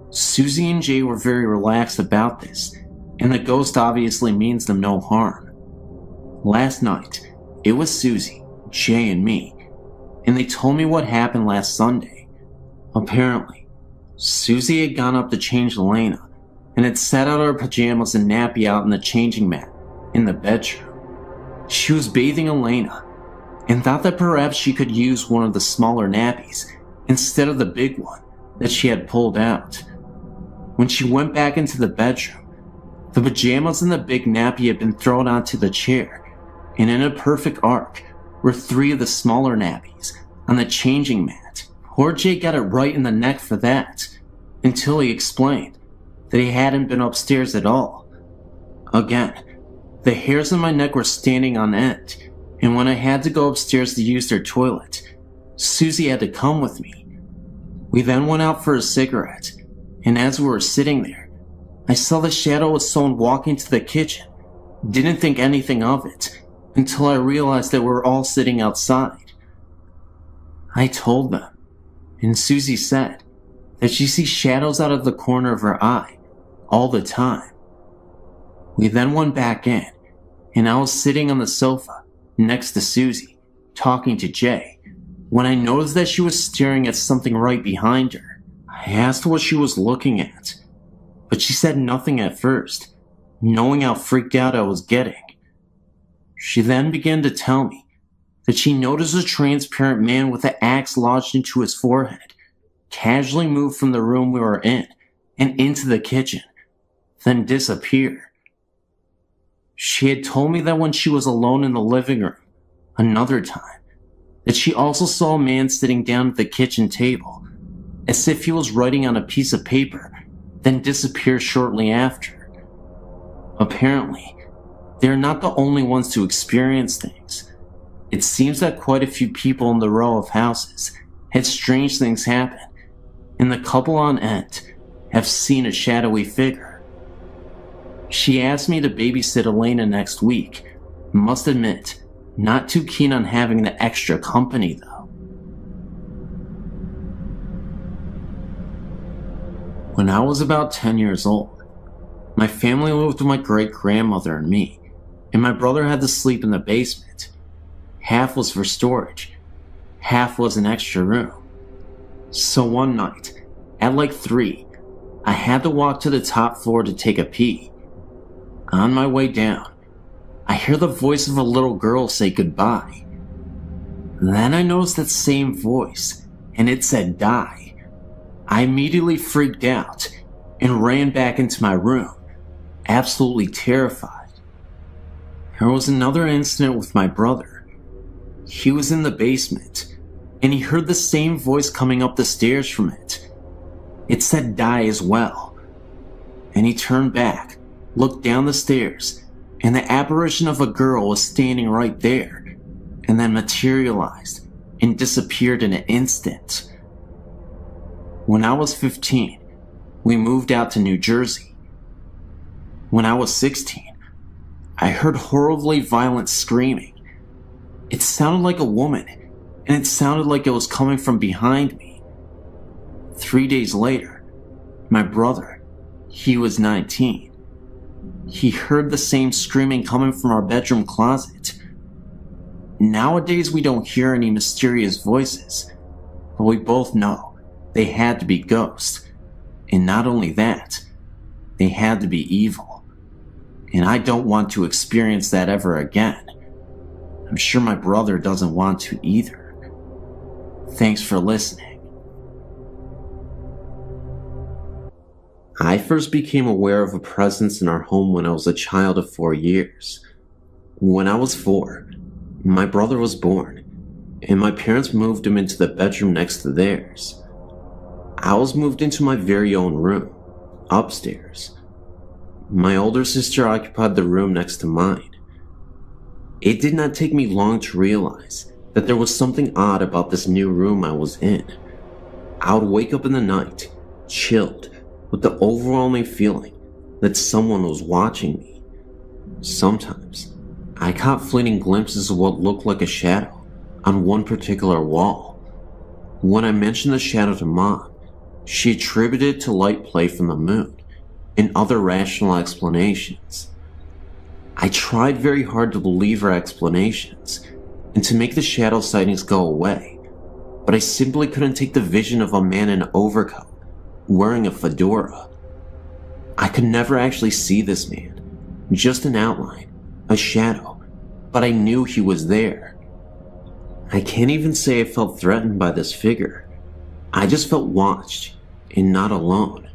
Susie and Jay were very relaxed about this, and the ghost obviously means them no harm. Last night, it was Susie, Jay, and me, and they told me what happened last Sunday. Apparently, Susie had gone up to change Elena, and had set out her pajamas and nappy out in the changing mat in the bedroom. She was bathing Elena, and thought that perhaps she could use one of the smaller nappies instead of the big one that she had pulled out. When she went back into the bedroom, the pajamas and the big nappy had been thrown onto the chair, and in a perfect arc were 3 of the smaller nappies on the changing mat. Poor Jay got it right in the neck for that, until he explained that he hadn't been upstairs at all. Again, the hairs on my neck were standing on end, and when I had to go upstairs to use their toilet, Susie had to come with me. We then went out for a cigarette, and as we were sitting there, I saw the shadow of someone walking to the kitchen. Didn't think anything of it, until I realized that we were all sitting outside. I told them, and Susie said that she sees shadows out of the corner of her eye all the time. We then went back in, and I was sitting on the sofa next to Susie, talking to Jay, when I noticed that she was staring at something right behind her. I asked what she was looking at, but she said nothing at first, knowing how freaked out I was getting. She then began to tell me that she noticed a transparent man with an axe lodged into his forehead casually move from the room we were in and into the kitchen, then disappear. She had told me that when she was alone in the living room, another time, that she also saw a man sitting down at the kitchen table, as if he was writing on a piece of paper, then disappear shortly after. Apparently, they are not the only ones to experience things. It seems that quite a few people in the row of houses had strange things happen, and the couple on end have seen a shadowy figure. She asked me to babysit Elena next week. Must admit, not too keen on having the extra company though. When I was about 10 years old, my family lived with my great-grandmother and me, and my brother had to sleep in the basement. Half was for storage, half was an extra room. So one night, at like 3, I had to walk to the top floor to take a pee. On my way down, I hear the voice of a little girl say goodbye. Then I noticed that same voice, and it said die. I immediately freaked out and ran back into my room, absolutely terrified. There was another incident with my brother. He was in the basement, and he heard the same voice coming up the stairs from it. It said die as well. And he turned back, looked down the stairs, and the apparition of a girl was standing right there, and then materialized and disappeared in an instant. When I was 15, we moved out to New Jersey. When I was 16, I heard horribly violent screaming. It sounded like a woman, and it sounded like it was coming from behind me. 3 days later, my brother, he was 19. He heard the same screaming coming from our bedroom closet. Nowadays we don't hear any mysterious voices, but we both know they had to be ghosts. And not only that, they had to be evil. And I don't want to experience that ever again. I'm sure my brother doesn't want to either. Thanks for listening. I first became aware of a presence in our home when I was a child of 4 years. When I was 4, my brother was born, and my parents moved him into the bedroom next to theirs. I was moved into my very own room, upstairs. My older sister occupied the room next to mine. It did not take me long to realize that there was something odd about this new room I was in. I would wake up in the night, chilled, with the overwhelming feeling that someone was watching me. Sometimes, I caught fleeting glimpses of what looked like a shadow on one particular wall. When I mentioned the shadow to Mom, she attributed it to light play from the moon and other rational explanations. I tried very hard to believe her explanations and to make the shadow sightings go away, but I simply couldn't take the vision of a man in an overcoat wearing a fedora. I could never actually see this man, just an outline, a shadow, but I knew he was there. I can't even say I felt threatened by this figure. I just felt watched and not alone.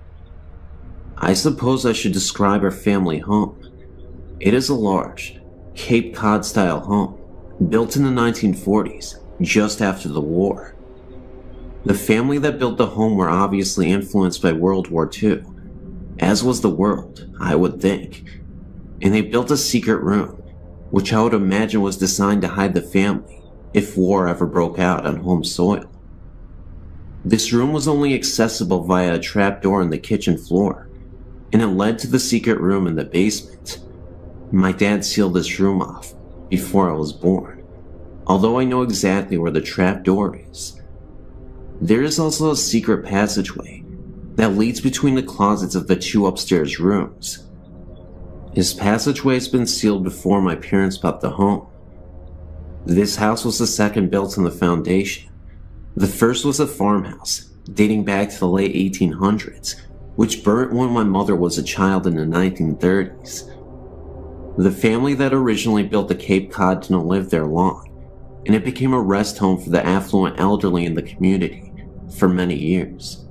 I suppose I should describe our family home. It is a large, Cape Cod-style home, built in the 1940s, just after the war. The family that built the home were obviously influenced by World War II, as was the world, I would think, and they built a secret room, which I would imagine was designed to hide the family if war ever broke out on home soil. This room was only accessible via a trapdoor in the kitchen floor, and it led to the secret room in the basement. My dad sealed this room off before I was born, although I know exactly where the trapdoor is. There is also a secret passageway that leads between the closets of the 2 upstairs rooms. His passageway has been sealed before my parents bought the home. This house was the second built on the foundation. The first was a farmhouse, dating back to the late 1800s, which burnt when my mother was a child in the 1930s. The family that originally built the Cape Cod didn't live there long, and it became a rest home for the affluent elderly in the community for many years.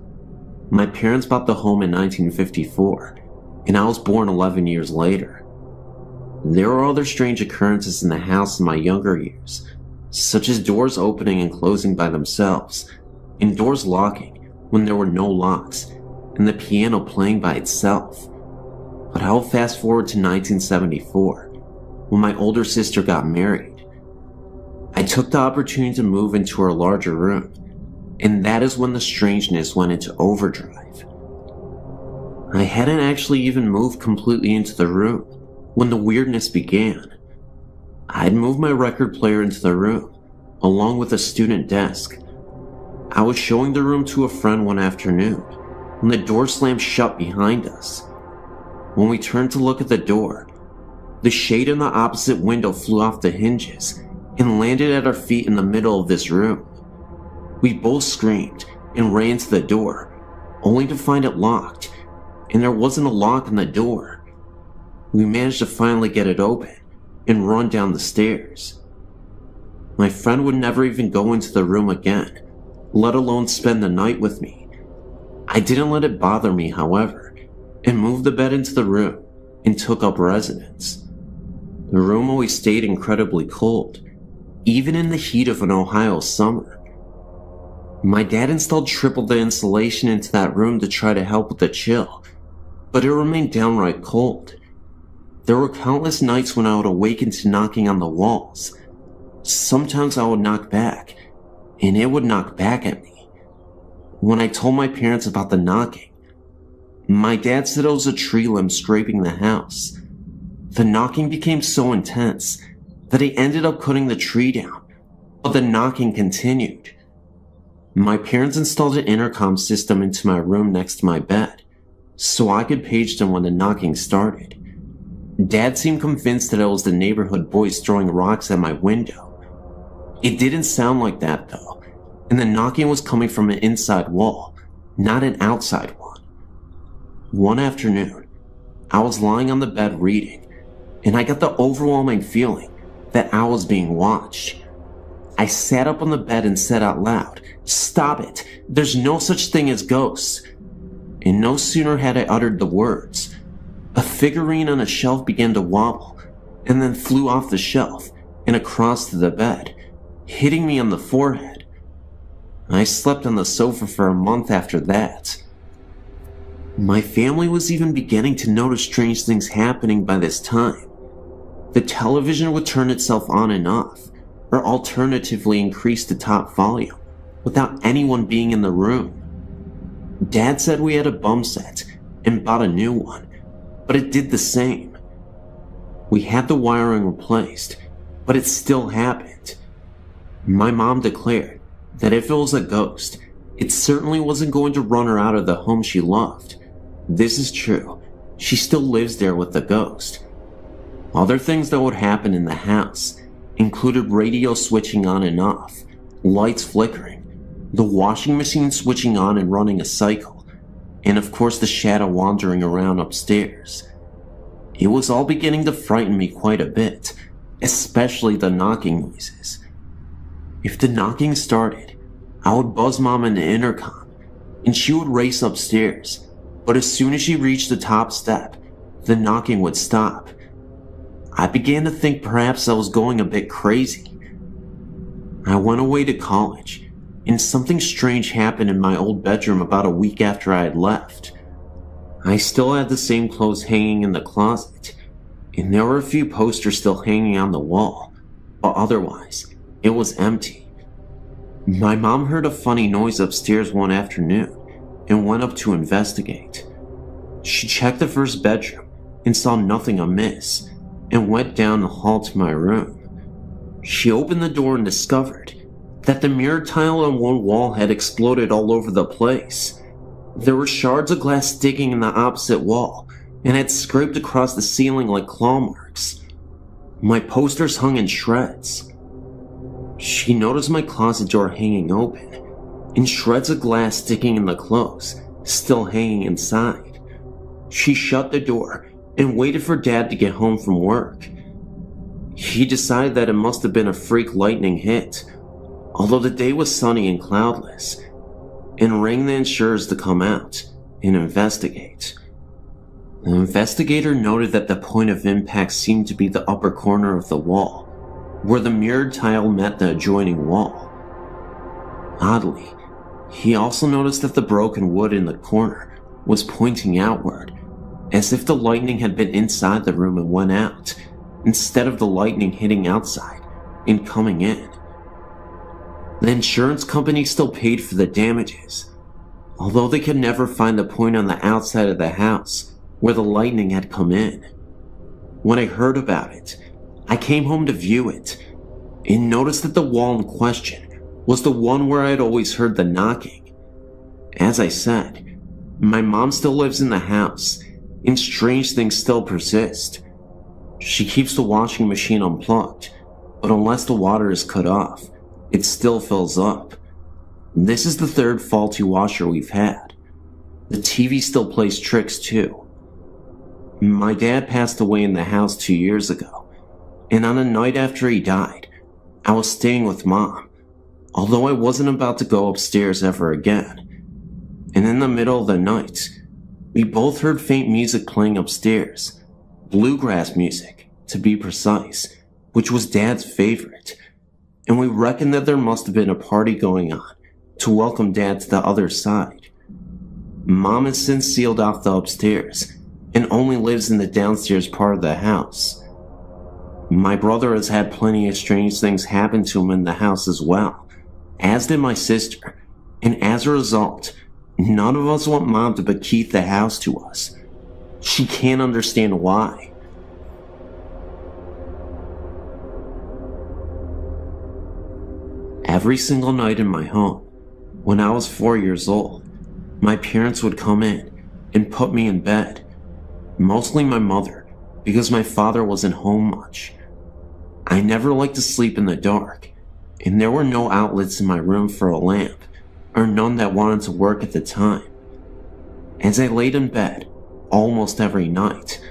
My parents bought the home in 1954, and I was born 11 years later. There were other strange occurrences in the house in my younger years, such as doors opening and closing by themselves, and doors locking when there were no locks, and the piano playing by itself. But I'll fast forward to 1974, when my older sister got married. I took the opportunity to move into her larger room, and that is when the strangeness went into overdrive. I hadn't actually even moved completely into the room when the weirdness began. I'd moved my record player into the room, along with a student desk. I was showing the room to a friend one afternoon when the door slammed shut behind us. When we turned to look at the door, the shade in the opposite window flew off the hinges and landed at our feet in the middle of this room. We both screamed and ran to the door, only to find it locked, and there wasn't a lock on the door. We managed to finally get it open and run down the stairs. My friend would never even go into the room again, let alone spend the night with me. I didn't let it bother me, however, and moved the bed into the room and took up residence. The room always stayed incredibly cold, even in the heat of an Ohio summer. My dad installed triple the insulation into that room to try to help with the chill, but it remained downright cold. There were countless nights when I would awaken to knocking on the walls. Sometimes I would knock back, and it would knock back at me. When I told my parents about the knocking, my dad said it was a tree limb scraping the house. The knocking became so intense that he ended up cutting the tree down, but the knocking continued. My parents installed an intercom system into my room next to my bed, so I could page them when the knocking started. Dad seemed convinced that it was the neighborhood boys throwing rocks at my window. It didn't sound like that though, and the knocking was coming from an inside wall, not an outside one. One afternoon, I was lying on the bed reading, and I got the overwhelming feeling that I was being watched. I sat up on the bed and said out loud, "Stop it! There's no such thing as ghosts." And no sooner had I uttered the words, a figurine on a shelf began to wobble, and then flew off the shelf and across to the bed, hitting me on the forehead. I slept on the sofa for a month after that. My family was even beginning to notice strange things happening by this time. The television would turn itself on and off, or alternatively increase the top volume, without anyone being in the room. Dad said we had a bum set and bought a new one, but it did the same. We had the wiring replaced, but it still happened. My mom declared that if it was a ghost, it certainly wasn't going to run her out of the home she loved. This is true. She still lives there with the ghost. Other things that would happen in the house included radio switching on and off, lights flickering, the washing machine switching on and running a cycle, and of course the shadow wandering around upstairs. It was all beginning to frighten me quite a bit, especially the knocking noises. If the knocking started, I would buzz Mom in the intercom, and she would race upstairs, but as soon as she reached the top step, the knocking would stop. I began to think perhaps I was going a bit crazy. I went away to college, and something strange happened in my old bedroom about a week after I had left. I still had the same clothes hanging in the closet, and there were a few posters still hanging on the wall, but otherwise, it was empty. My mom heard a funny noise upstairs one afternoon and went up to investigate. She checked the first bedroom and saw nothing amiss, and went down the hall to my room. She opened the door and discovered that the mirror tile on one wall had exploded all over the place. There were shards of glass sticking in the opposite wall, and had scraped across the ceiling like claw marks. My posters hung in shreds. She noticed my closet door hanging open, and shreds of glass sticking in the clothes, still hanging inside. She shut the door and waited for Dad to get home from work. He decided that it must have been a freak lightning hit, although the day was sunny and cloudless, and rang the insurers to come out and investigate. The investigator noted that the point of impact seemed to be the upper corner of the wall, where the mirrored tile met the adjoining wall. Oddly, he also noticed that the broken wood in the corner was pointing outward, as if the lightning had been inside the room and went out, instead of the lightning hitting outside and coming in. The insurance company still paid for the damages, although they could never find the point on the outside of the house where the lightning had come in. When I heard about it, I came home to view it, and noticed that the wall in question was the one where I had always heard the knocking. As I said, my mom still lives in the house, and strange things still persist. She keeps the washing machine unplugged, but unless the water is cut off, it still fills up. This is the third faulty washer we've had. The TV still plays tricks too. My dad passed away in the house 2 years ago, and on a night after he died, I was staying with Mom, although I wasn't about to go upstairs ever again. And in the middle of the night, we both heard faint music playing upstairs, bluegrass music, to be precise, which was Dad's favorite, and we reckoned that there must have been a party going on to welcome Dad to the other side. Mom has since sealed off the upstairs and only lives in the downstairs part of the house. My brother has had plenty of strange things happen to him in the house as well, as did my sister, and as a result, none of us want Mom to bequeath the house to us. She can't understand why. Every single night in my home, when I was 4 years old, my parents would come in and put me in bed. Mostly my mother, because my father wasn't home much. I never liked to sleep in the dark, and there were no outlets in my room for a lamp, or none that wanted to work at the time. As I laid in bed, almost every night,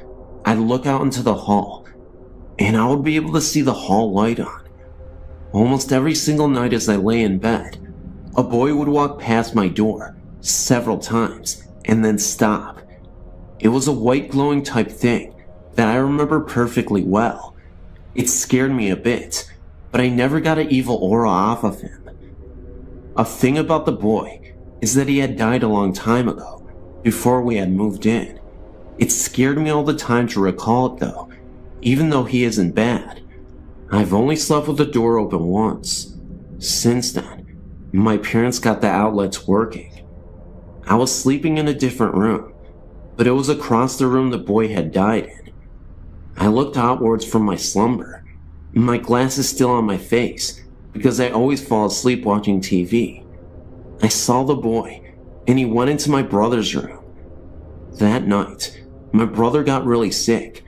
I'd look out into the hall, and I would be able to see the hall light on. Almost every single night as I lay in bed, a boy would walk past my door several times and then stop. It was a white glowing type thing that I remember perfectly well. It scared me a bit, but I never got an evil aura off of him. A thing about the boy is that he had died a long time ago, before we had moved in. It scared me all the time to recall it though, even though he isn't bad. I've only slept with the door open once. Since then, my parents got the outlets working. I was sleeping in a different room, but it was across the room the boy had died in. I looked outwards from my slumber, my glasses still on my face, because I always fall asleep watching TV. I saw the boy, and he went into my brother's room. That night, my brother got really sick.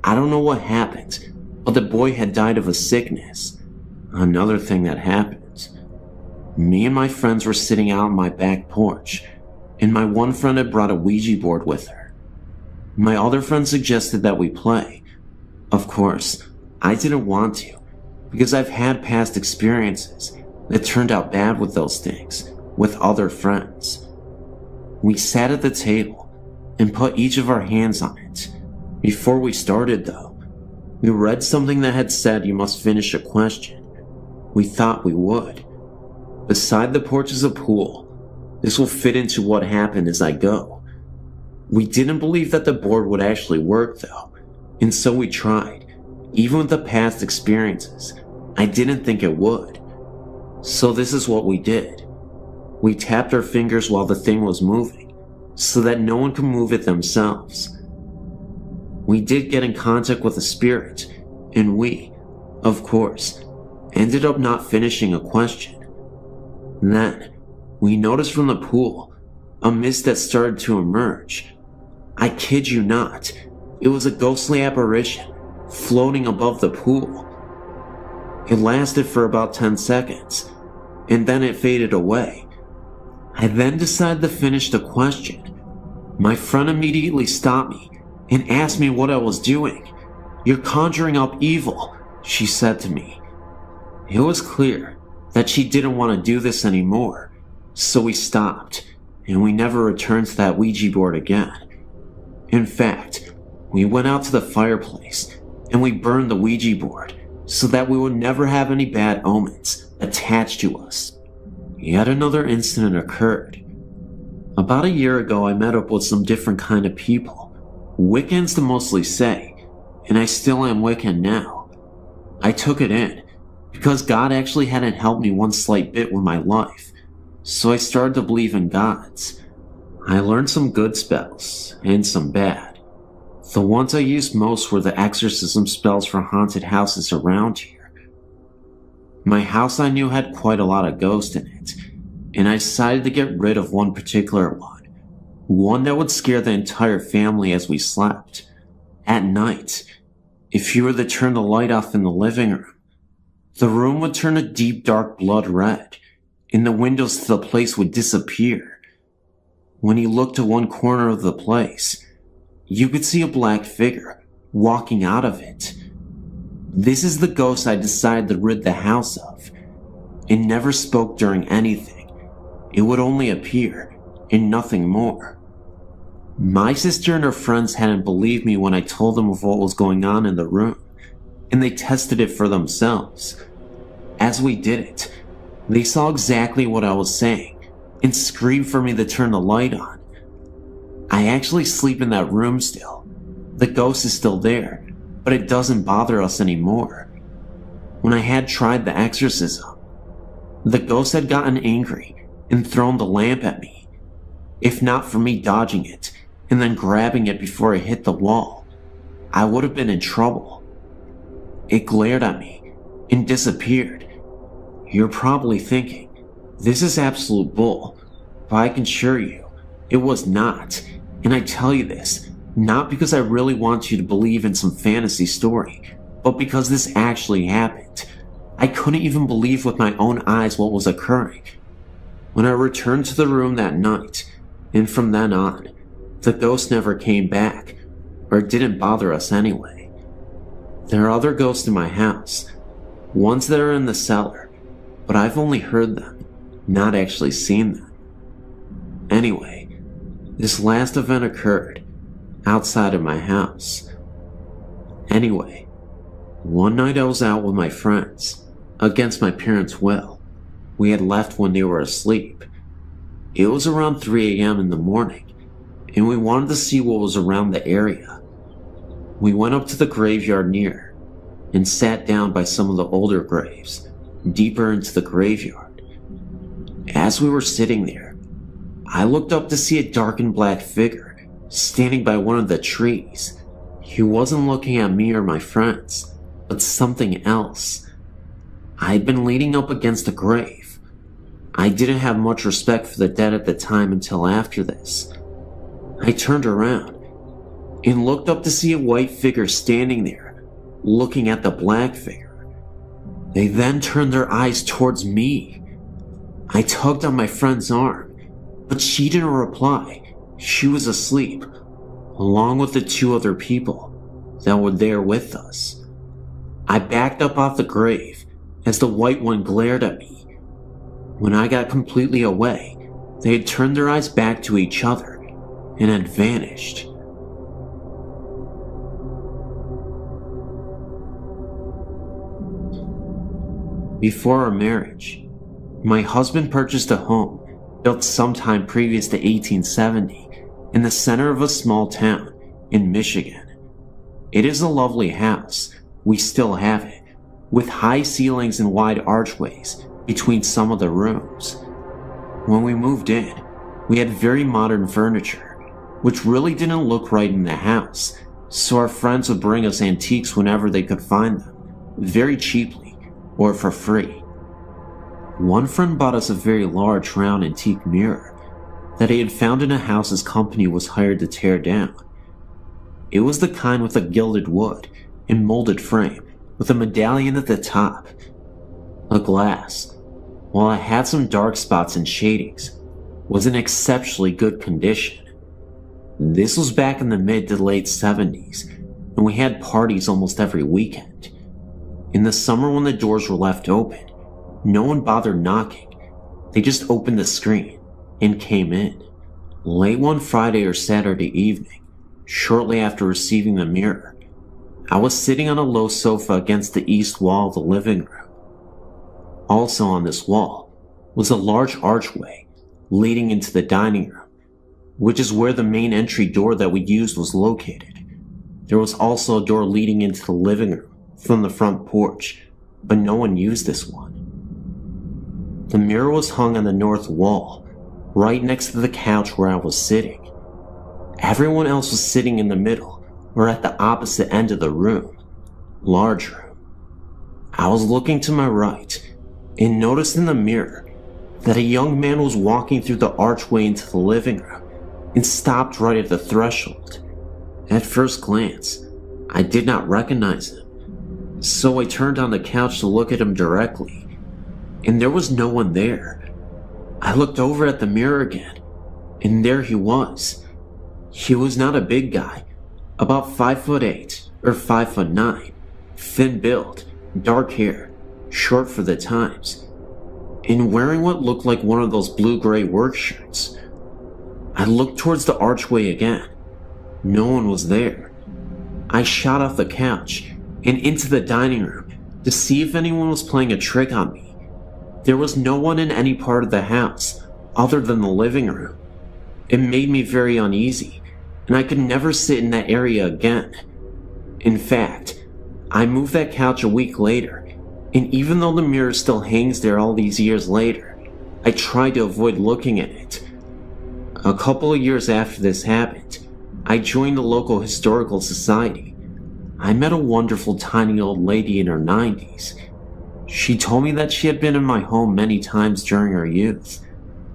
I don't know what happened, but the boy had died of a sickness. Another thing that happened. Me and my friends were sitting out on my back porch, and my one friend had brought a Ouija board with her. My other friend suggested that we play. Of course, I didn't want to, because I've had past experiences that turned out bad with those things, with other friends. We sat at the table and put each of our hands on it. Before we started though, we read something that had said you must finish a question. We thought we would. Beside the porch is a pool. This will fit into what happened as I go. We didn't believe that the board would actually work though, and so we tried. Even with the past experiences, I didn't think it would. So this is what we did. We tapped our fingers while the thing was moving, so that no one could move it themselves. We did get in contact with a spirit, and we, of course, ended up not finishing a question. Then, we noticed from the pool a mist that started to emerge. I kid you not, it was a ghostly apparition floating above the pool. It lasted for about 10 seconds, and then it faded away. I then decided to finish the question. My friend immediately stopped me and asked me what I was doing. "You're conjuring up evil," she said to me. It was clear that she didn't want to do this anymore, so we stopped, and we never returned to that Ouija board again. In fact, we went out to the fireplace and we burned the Ouija board so that we would never have any bad omens attached to us. Yet another incident occurred. About a year ago, I met up with some different kind of people. Wiccans to mostly say, and I still am Wiccan now. I took it in, because God actually hadn't helped me one slight bit with my life, so I started to believe in gods. I learned some good spells, and some bad. The ones I used most were the exorcism spells for haunted houses around here. My house I knew had quite a lot of ghosts in it, and I decided to get rid of one particular one that would scare the entire family as we slept. At night, if you were to turn the light off in the living room, the room would turn a deep dark blood red, and the windows to the place would disappear. When you looked to one corner of the place, you could see a black figure walking out of it. This is the ghost I decided to rid the house of. It never spoke during anything. It would only appear, and nothing more. My sister and her friends hadn't believed me when I told them of what was going on in the room, and they tested it for themselves. As we did it, they saw exactly what I was saying, and screamed for me to turn the light on. I actually sleep in that room still. The ghost is still there, but it doesn't bother us anymore. When I had tried the exorcism, the ghost had gotten angry and thrown the lamp at me. If not for me dodging it and then grabbing it before it hit the wall, I would have been in trouble. It glared at me and disappeared. You're probably thinking, this is absolute bull, but I can assure you, it was not. And I tell you this, not because I really want you to believe in some fantasy story, but because this actually happened. I couldn't even believe with my own eyes what was occurring. When I returned to the room that night, and from then on, the ghost never came back, or it didn't bother us anyway. There are other ghosts in my house, ones that are in the cellar, but I've only heard them, not actually seen them. Anyway, this last event occurred outside of my house. Anyway, one night I was out with my friends, against my parents' will. We had left when they were asleep. It was around 3 a.m. in the morning, and we wanted to see what was around the area. We went up to the graveyard near, and sat down by some of the older graves, deeper into the graveyard. As we were sitting there, I looked up to see a dark and black figure standing by one of the trees. He wasn't looking at me or my friends, but something else. I had been leaning up against a grave. I didn't have much respect for the dead at the time until after this. I turned around and looked up to see a white figure standing there, looking at the black figure. They then turned their eyes towards me. I tugged on my friend's arm, but she didn't reply. She was asleep, along with the 2 other people that were there with us. I backed up off the grave as the white one glared at me. When I got completely away, they had turned their eyes back to each other and had vanished. Before our marriage, my husband purchased a home built sometime previous to 1870 in the center of a small town in Michigan. It is a lovely house, we still have it, with high ceilings and wide archways between some of the rooms. When we moved in, we had very modern furniture, which really didn't look right in the house, so our friends would bring us antiques whenever they could find them, very cheaply or for free. One friend bought us a very large round antique mirror that he had found in a house his company was hired to tear down. It was the kind with a gilded wood and molded frame, with a medallion at the top. The glass, while it had some dark spots and shadings, was in exceptionally good condition. This was back in the mid to late 70s, and we had parties almost every weekend. In the summer when the doors were left open, no one bothered knocking. They just opened the screen and came in. Late one Friday or Saturday evening, shortly after receiving the mirror, I was sitting on a low sofa against the east wall of the living room. Also on this wall was a large archway leading into the dining room, which is where the main entry door that we used was located. There was also a door leading into the living room from the front porch, but no one used this one. The mirror was hung on the north wall, right next to the couch where I was sitting. Everyone else was sitting in the middle or at the opposite end of the room, large room. I was looking to my right and noticed in the mirror that a young man was walking through the archway into the living room and stopped right at the threshold. At first glance, I did not recognize him, so I turned on the couch to look at him directly, and there was no one there. I looked over at the mirror again, and there he was. He was not a big guy, about 5'8" or 5'9", thin build, dark hair, short for the times, and wearing what looked like one of those blue-gray work shirts. I looked towards the archway again. No one was there. I shot off the couch and into the dining room to see if anyone was playing a trick on me. There was no one in any part of the house other than the living room. It made me very uneasy, and I could never sit in that area again. In fact, I moved that couch a week later, and even though the mirror still hangs there all these years later, I tried to avoid looking at it. A couple of years after this happened, I joined the local historical society. I met a wonderful tiny old lady in her 90s. She told me that she had been in my home many times during her youth,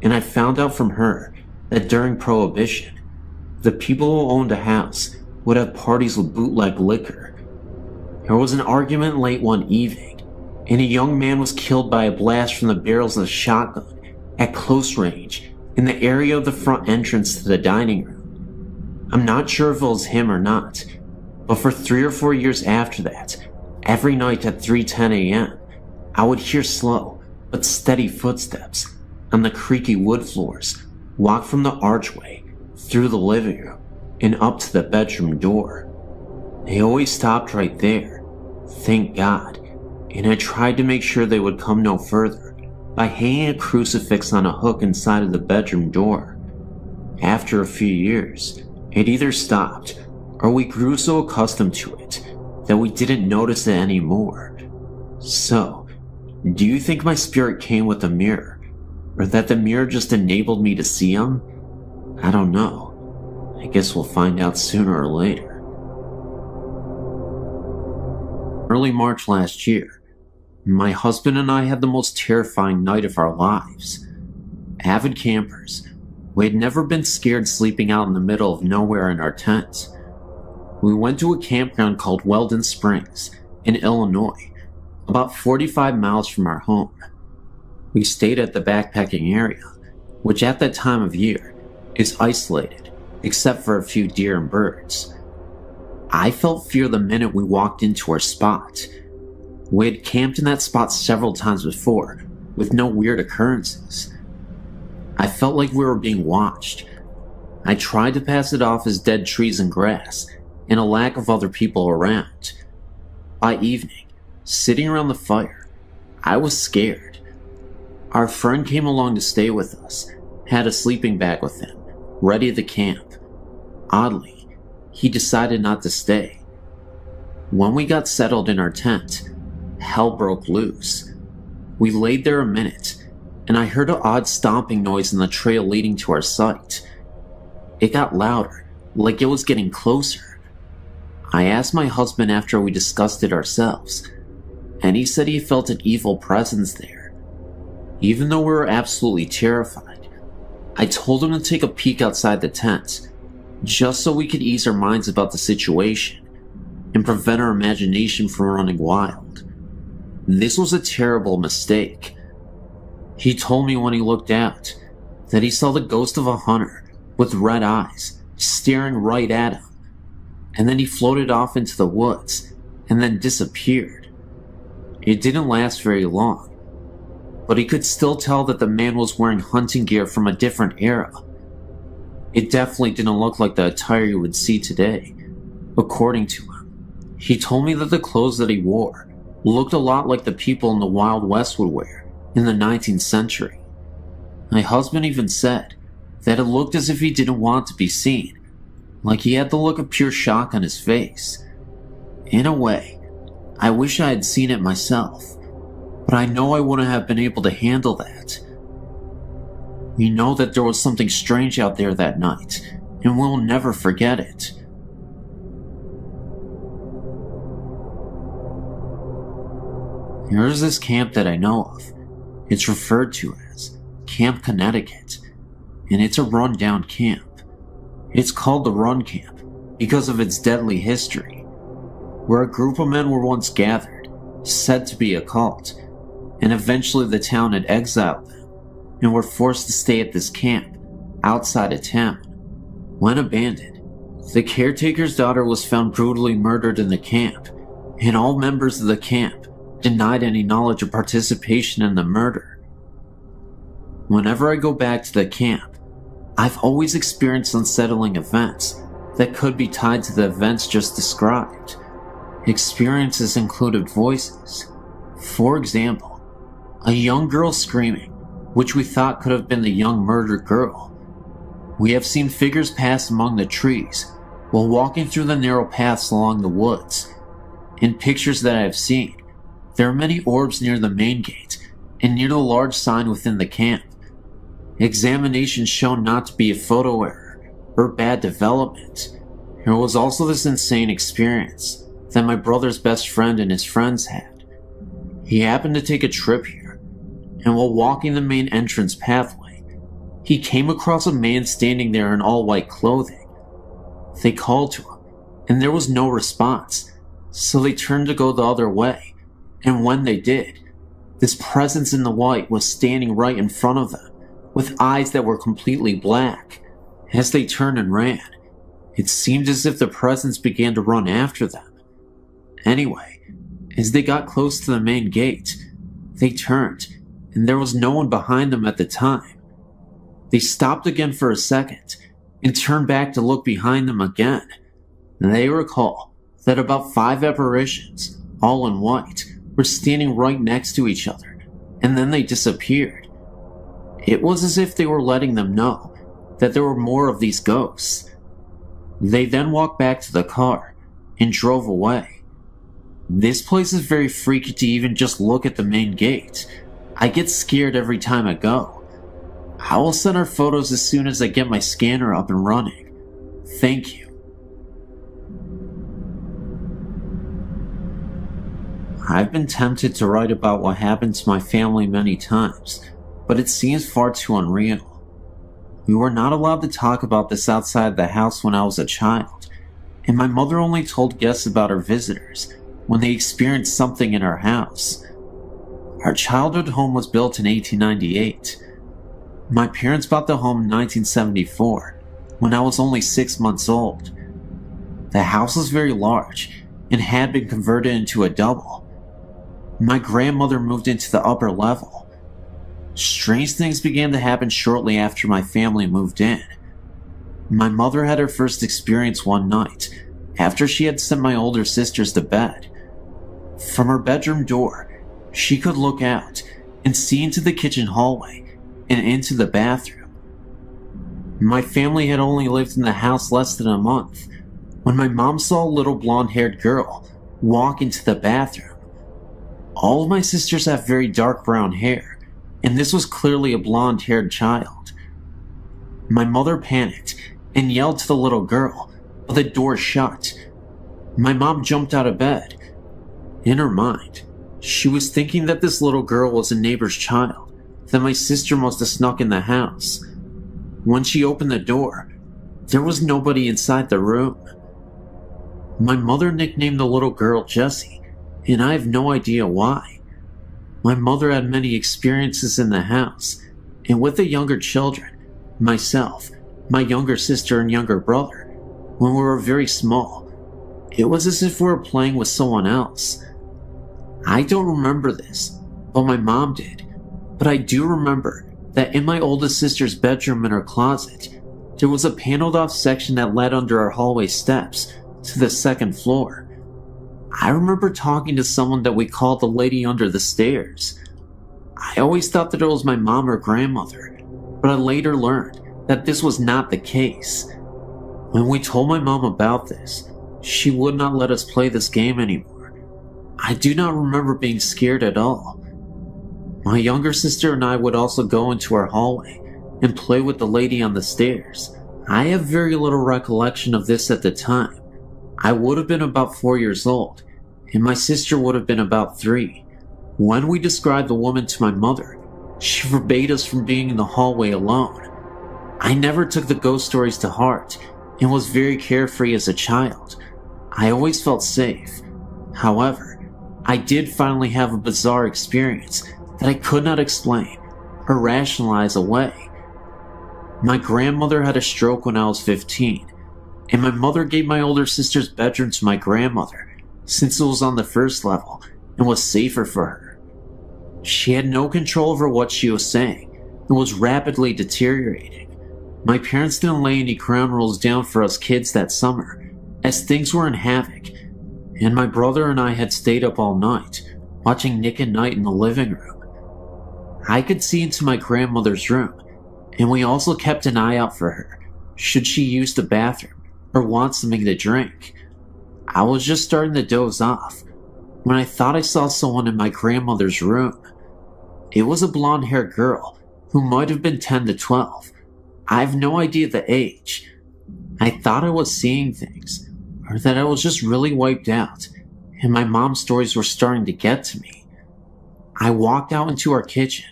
and I found out from her that during Prohibition, the people who owned a house would have parties with bootleg liquor. There was an argument late one evening, and a young man was killed by a blast from the barrels of a shotgun at close range in the area of the front entrance to the dining room. I'm not sure if it was him or not, but for 3 or 4 years after that, every night at 3:10 a.m., I would hear slow but steady footsteps on the creaky wood floors walk from the archway through the living room and up to the bedroom door. They always stopped right there, thank God, and I tried to make sure they would come no further by hanging a crucifix on a hook inside of the bedroom door. After a few years, it either stopped or we grew so accustomed to it that we didn't notice it anymore. So, do you think my spirit came with the mirror, or that the mirror just enabled me to see him? I don't know. I guess we'll find out sooner or later. Early March last year, my husband and I had the most terrifying night of our lives. Avid campers, we had never been scared sleeping out in the middle of nowhere in our tent. We went to a campground called Weldon Springs in Illinois, about 45 miles from our home. We stayed at the backpacking area, which at that time of year is isolated except for a few deer and birds. I felt fear the minute we walked into our spot. We had camped in that spot several times before, with no weird occurrences. I felt like we were being watched. I tried to pass it off as dead trees and grass, and a lack of other people around. By evening, sitting around the fire, I was scared. Our friend came along to stay with us, had a sleeping bag with him, ready to camp. Oddly, he decided not to stay. When we got settled in our tent, hell broke loose. We laid there a minute, and I heard an odd stomping noise in the trail leading to our site. It got louder, like it was getting closer. I asked my husband after we discussed it ourselves, and he said he felt an evil presence there. Even though we were absolutely terrified, I told him to take a peek outside the tent. just so we could ease our minds about the situation and prevent our imagination from running wild. This was a terrible mistake. He told me when he looked out that he saw the ghost of a hunter with red eyes staring right at him, and then he floated off into the woods and then disappeared. It didn't last very long, but he could still tell that the man was wearing hunting gear from a different era. It definitely didn't look like the attire you would see today, according to him. He told me that the clothes that he wore looked a lot like the people in the Wild West would wear in the 19th century. My husband even said that it looked as if he didn't want to be seen, like he had the look of pure shock on his face. In a way, I wish I had seen it myself, but I know I wouldn't have been able to handle that. We know that there was something strange out there that night, and we'll never forget it. There is this camp that I know of. It's referred to as Camp Connecticut, and it's a rundown camp. It's called the Run Camp because of its deadly history, where a group of men were once gathered, said to be a cult, and eventually the town had exiled them and were forced to stay at this camp outside of town. When abandoned, the caretaker's daughter was found brutally murdered in the camp, and all members of the camp denied any knowledge or participation in the murder. Whenever I go back to the camp, I've always experienced unsettling events that could be tied to the events just described. Experiences included voices. For example, a young girl screaming, which we thought could have been the young murdered girl. We have seen figures pass among the trees while walking through the narrow paths along the woods. In pictures that I have seen, there are many orbs near the main gate and near the large sign within the camp. Examinations shown not to be a photo error or bad development. There was also this insane experience that my brother's best friend and his friends had. He happened to take a trip here, and while walking the main entrance pathway, he came across a man standing there in all white clothing. They called to him, and there was no response, so they turned to go the other way, and when they did, this presence in the white was standing right in front of them, with eyes that were completely black. As they turned and ran, it seemed as if the presence began to run after them. Anyway, as they got close to the main gate, they turned, and there was no one behind them at the time. They stopped again for a second, and turned back to look behind them again. They recall that about 5 apparitions, all in white, were standing right next to each other, and then they disappeared. It was as if they were letting them know that there were more of these ghosts. They then walked back to the car and drove away. This place is very freaky to even just look at the main gate. I get scared every time I go. I will send our photos as soon as I get my scanner up and running. Thank you. I've been tempted to write about what happened to my family many times, but it seems far too unreal. We were not allowed to talk about this outside the house when I was a child, and my mother only told guests about her visitors when they experienced something in our house. Our childhood home was built in 1898. My parents bought the home in 1974, when I was only 6 months old. The house was very large and had been converted into a double. My grandmother moved into the upper level. Strange things began to happen shortly after my family moved in. My mother had her first experience one night after she had sent my older sisters to bed. From her bedroom door, she could look out and see into the kitchen hallway and into the bathroom. My family had only lived in the house less than a month when my mom saw a little blonde-haired girl walk into the bathroom. All of my sisters have very dark brown hair, and this was clearly a blonde-haired child. My mother panicked and yelled to the little girl, but the door shut. My mom jumped out of bed. In her mind, she was thinking that this little girl was a neighbor's child, that my sister must have snuck in the house. When she opened the door, There was nobody inside the room. My mother nicknamed the little girl Jessie, and I have no idea why. My mother had many experiences in the house, and with the younger children, myself, my younger sister and younger brother, when we were very small, it was as if we were playing with someone else. I don't remember this, but my mom did. But I do remember that in my oldest sister's bedroom in her closet, there was a paneled off section that led under our hallway steps to the second floor. I remember talking to someone that we called the lady under the stairs. I always thought that it was my mom or grandmother, but I later learned that this was not the case. When we told my mom about this, she would not let us play this game anymore. I do not remember being scared at all. My younger sister and I would also go into our hallway and play with the lady on the stairs. I have very little recollection of this at the time. I would have been about 4 years old, and my sister would have been about 3. When we described the woman to my mother, she forbade us from being in the hallway alone. I never took the ghost stories to heart and was very carefree as a child. I always felt safe. However, I did finally have a bizarre experience that I could not explain or rationalize away. My grandmother had a stroke when I was 15, and my mother gave my older sister's bedroom to my grandmother since it was on the first level and was safer for her. She had no control over what she was saying and was rapidly deteriorating. My parents didn't lay any ground rules down for us kids that summer, as things were in havoc, and my brother and I had stayed up all night, watching Nick at Night in the living room. I could see into my grandmother's room, and we also kept an eye out for her, should she use the bathroom or want something to drink. I was just starting to doze off when I thought I saw someone in my grandmother's room. It was a blonde-haired girl who might have been 10 to 12. I have no idea the age. I thought I was seeing things, or that I was just really wiped out, and my mom's stories were starting to get to me. I walked out into our kitchen,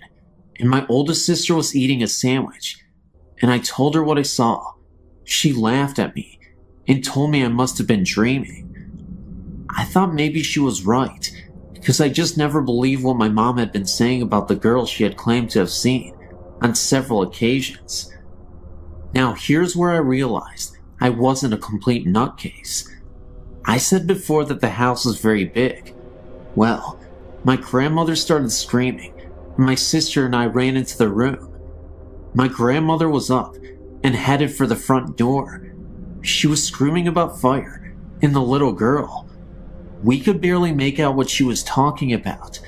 and my oldest sister was eating a sandwich, and I told her what I saw. She laughed at me and told me I must have been dreaming. I thought maybe she was right, because I just never believed what my mom had been saying about the girl she had claimed to have seen on several occasions. Now here's where I realized I wasn't a complete nutcase. I said before that the house was very big. Well, my grandmother started screaming, and my sister and I ran into the room. My grandmother was up and headed for the front door. She was screaming about fire and the little girl. We could barely make out what she was talking about,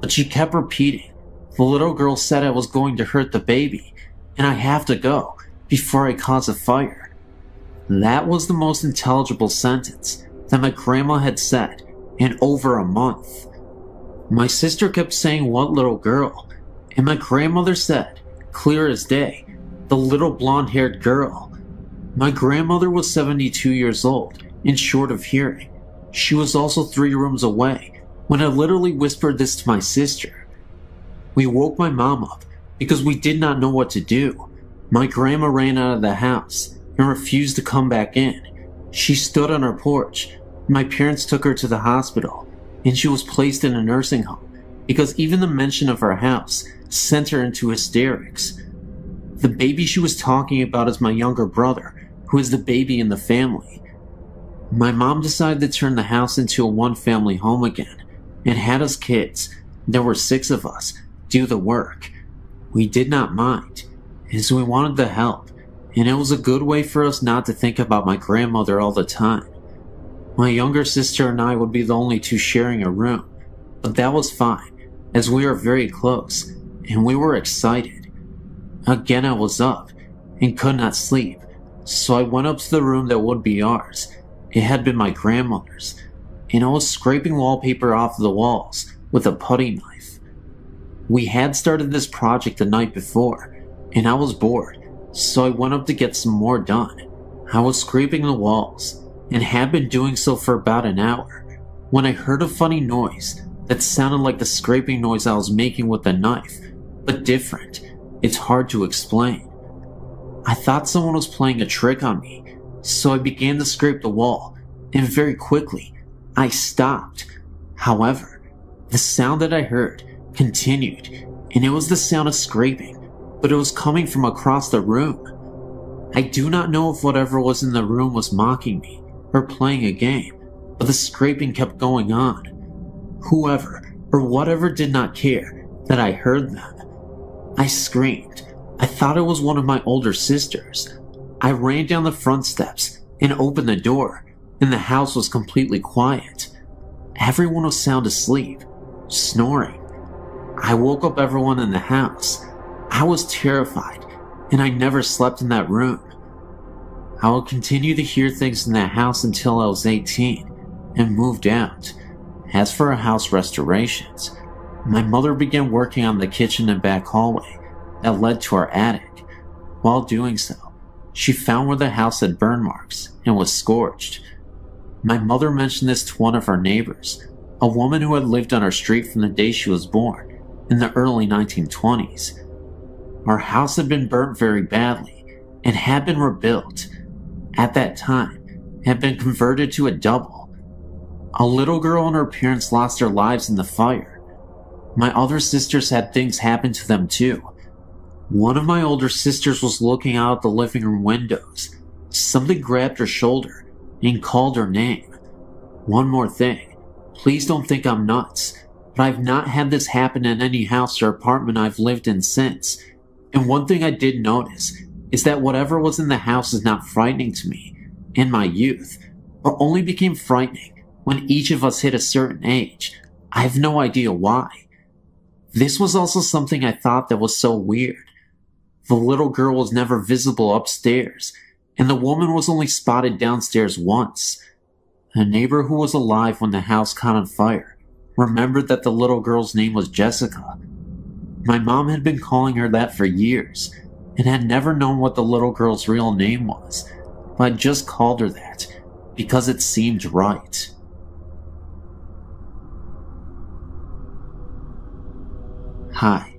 but she kept repeating, "The little girl said I was going to hurt the baby, and I have to go before I cause a fire." That was the most intelligible sentence that my grandma had said in over a month. My sister kept saying, "What little girl?" and my grandmother said, clear as day, "The little blonde-haired girl." My grandmother was 72 years old and short of hearing. She was also 3 rooms away when I literally whispered this to my sister. We woke my mom up because we did not know what to do. My grandma ran out of the house and refused to come back in. She stood on our porch. My parents took her to the hospital, and she was placed in a nursing home because even the mention of our house sent her into hysterics. The baby she was talking about is my younger brother, who is the baby in the family. My mom decided to turn the house into a one-family home again and had us kids, there were 6 of us, do the work. We did not mind, as we wanted to help, and it was a good way for us not to think about my grandmother all the time. My younger sister and I would be the only 2 sharing a room, but that was fine, as we were very close, and we were excited. Again I was up, and could not sleep, so I went up to the room that would be ours. It had been my grandmother's, and I was scraping wallpaper off the walls with a putty knife. We had started this project the night before, and I was bored, so I went up to get some more done. I was scraping the walls, and had been doing so for about an hour, when I heard a funny noise that sounded like the scraping noise I was making with the knife, but different. It's hard to explain. I thought someone was playing a trick on me, so I began to scrape the wall, and very quickly, I stopped. However, the sound that I heard continued, and it was the sound of scraping, but it was coming from across the room. I do not know if whatever was in the room was mocking me or playing a game, but the scraping kept going on. Whoever or whatever did not care that I heard them. I screamed. I thought it was one of my older sisters. I ran down the front steps and opened the door, and the house was completely quiet. Everyone was sound asleep, snoring. I woke up everyone in the house. I was terrified, and I never slept in that room. I would continue to hear things in that house until I was 18 and moved out. As for our house restorations, my mother began working on the kitchen and back hallway that led to our attic. While doing so, she found where the house had burn marks and was scorched. My mother mentioned this to one of our neighbors, a woman who had lived on our street from the day she was born in the early 1920s. Our house had been burnt very badly and had been rebuilt. At that time, it had been converted to a double. A little girl and her parents lost their lives in the fire. My other sisters had things happen to them too. One of my older sisters was looking out the living room windows. Something grabbed her shoulder and called her name. One more thing, please don't think I'm nuts, but I've not had this happen in any house or apartment I've lived in since. And one thing I did notice is that whatever was in the house is not frightening to me in my youth, but only became frightening when each of us hit a certain age. I have no idea why. This was also something I thought that was so weird. The little girl was never visible upstairs, and the woman was only spotted downstairs once. A neighbor who was alive when the house caught on fire remembered that the little girl's name was Jessica. My mom had been calling her that for years, and had never known what the little girl's real name was, but I just called her that because it seemed right. Hi,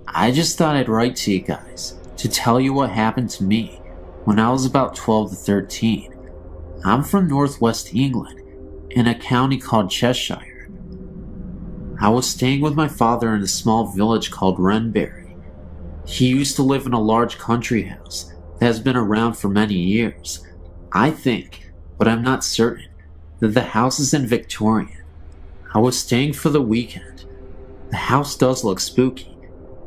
I just thought I'd write to you guys to tell you what happened to me when I was about 12 to 13. I'm from northwest England, in a county called Cheshire. I was staying with my father in a small village called Wrenbury. He used to live in a large country house that has been around for many years. I think, but I'm not certain, that the house is in Victorian. I was staying for the weekend. The house does look spooky,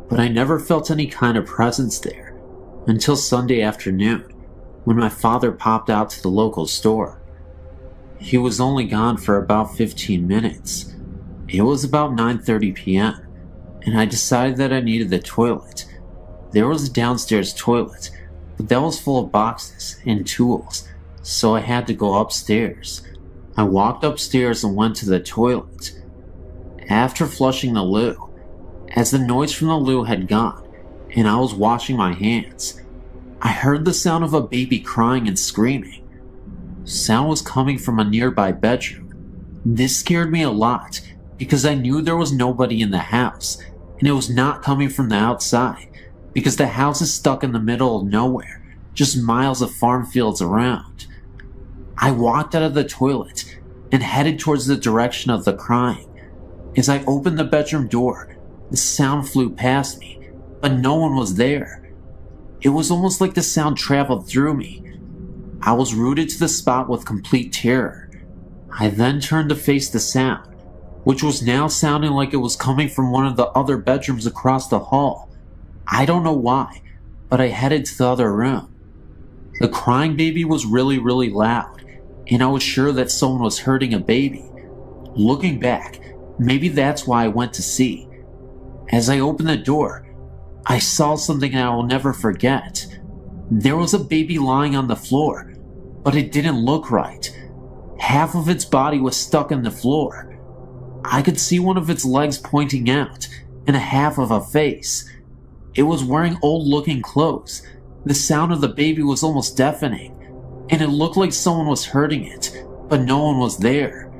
but I never felt any kind of presence there until Sunday afternoon when my father popped out to the local store. He was only gone for about 15 minutes. It was about 9:30 p.m. and I decided that I needed the toilet. There was a downstairs toilet, but that was full of boxes and tools, so I had to go upstairs. I walked upstairs and went to the toilet. After flushing the loo, as the noise from the loo had gone and I was washing my hands, I heard the sound of a baby crying and screaming. Sound was coming from a nearby bedroom. This scared me a lot because I knew there was nobody in the house, and it was not coming from the outside because the house is stuck in the middle of nowhere, just miles of farm fields around. I walked out of the toilet and headed towards the direction of the crying. As I opened the bedroom door, the sound flew past me, but no one was there. It was almost like the sound traveled through me. I was rooted to the spot with complete terror. I then turned to face the sound, which was now sounding like it was coming from one of the other bedrooms across the hall. I don't know why, but I headed to the other room. The crying baby was really loud, and I was sure that someone was hurting a baby. Looking back, maybe that's why I went to see. As I opened the door, I saw something I will never forget. There was a baby lying on the floor, but it didn't look right. Half of its body was stuck in the floor. I could see one of its legs pointing out, and a half of a face. It was wearing old-looking clothes. The sound of the baby was almost deafening, and it looked like someone was hurting it, but no one was there.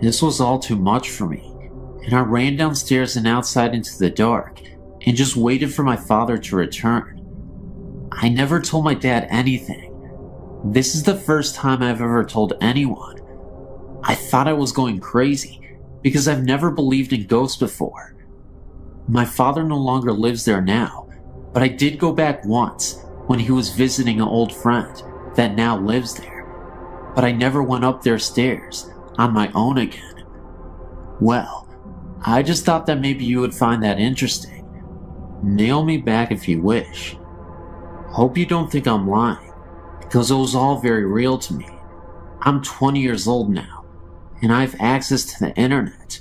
This was all too much for me, and I ran downstairs and outside into the dark, and just waited for my father to return. I never told my dad anything. This is the first time I've ever told anyone. I thought I was going crazy because I've never believed in ghosts before. My father no longer lives there now, but I did go back once when he was visiting an old friend that now lives there. But I never went up their stairs on my own again. Well, I just thought that maybe you would find that interesting. Nail me back if you wish. Hope you don't think I'm lying, because it was all very real to me. I'm 20 years old now, and I have access to the internet.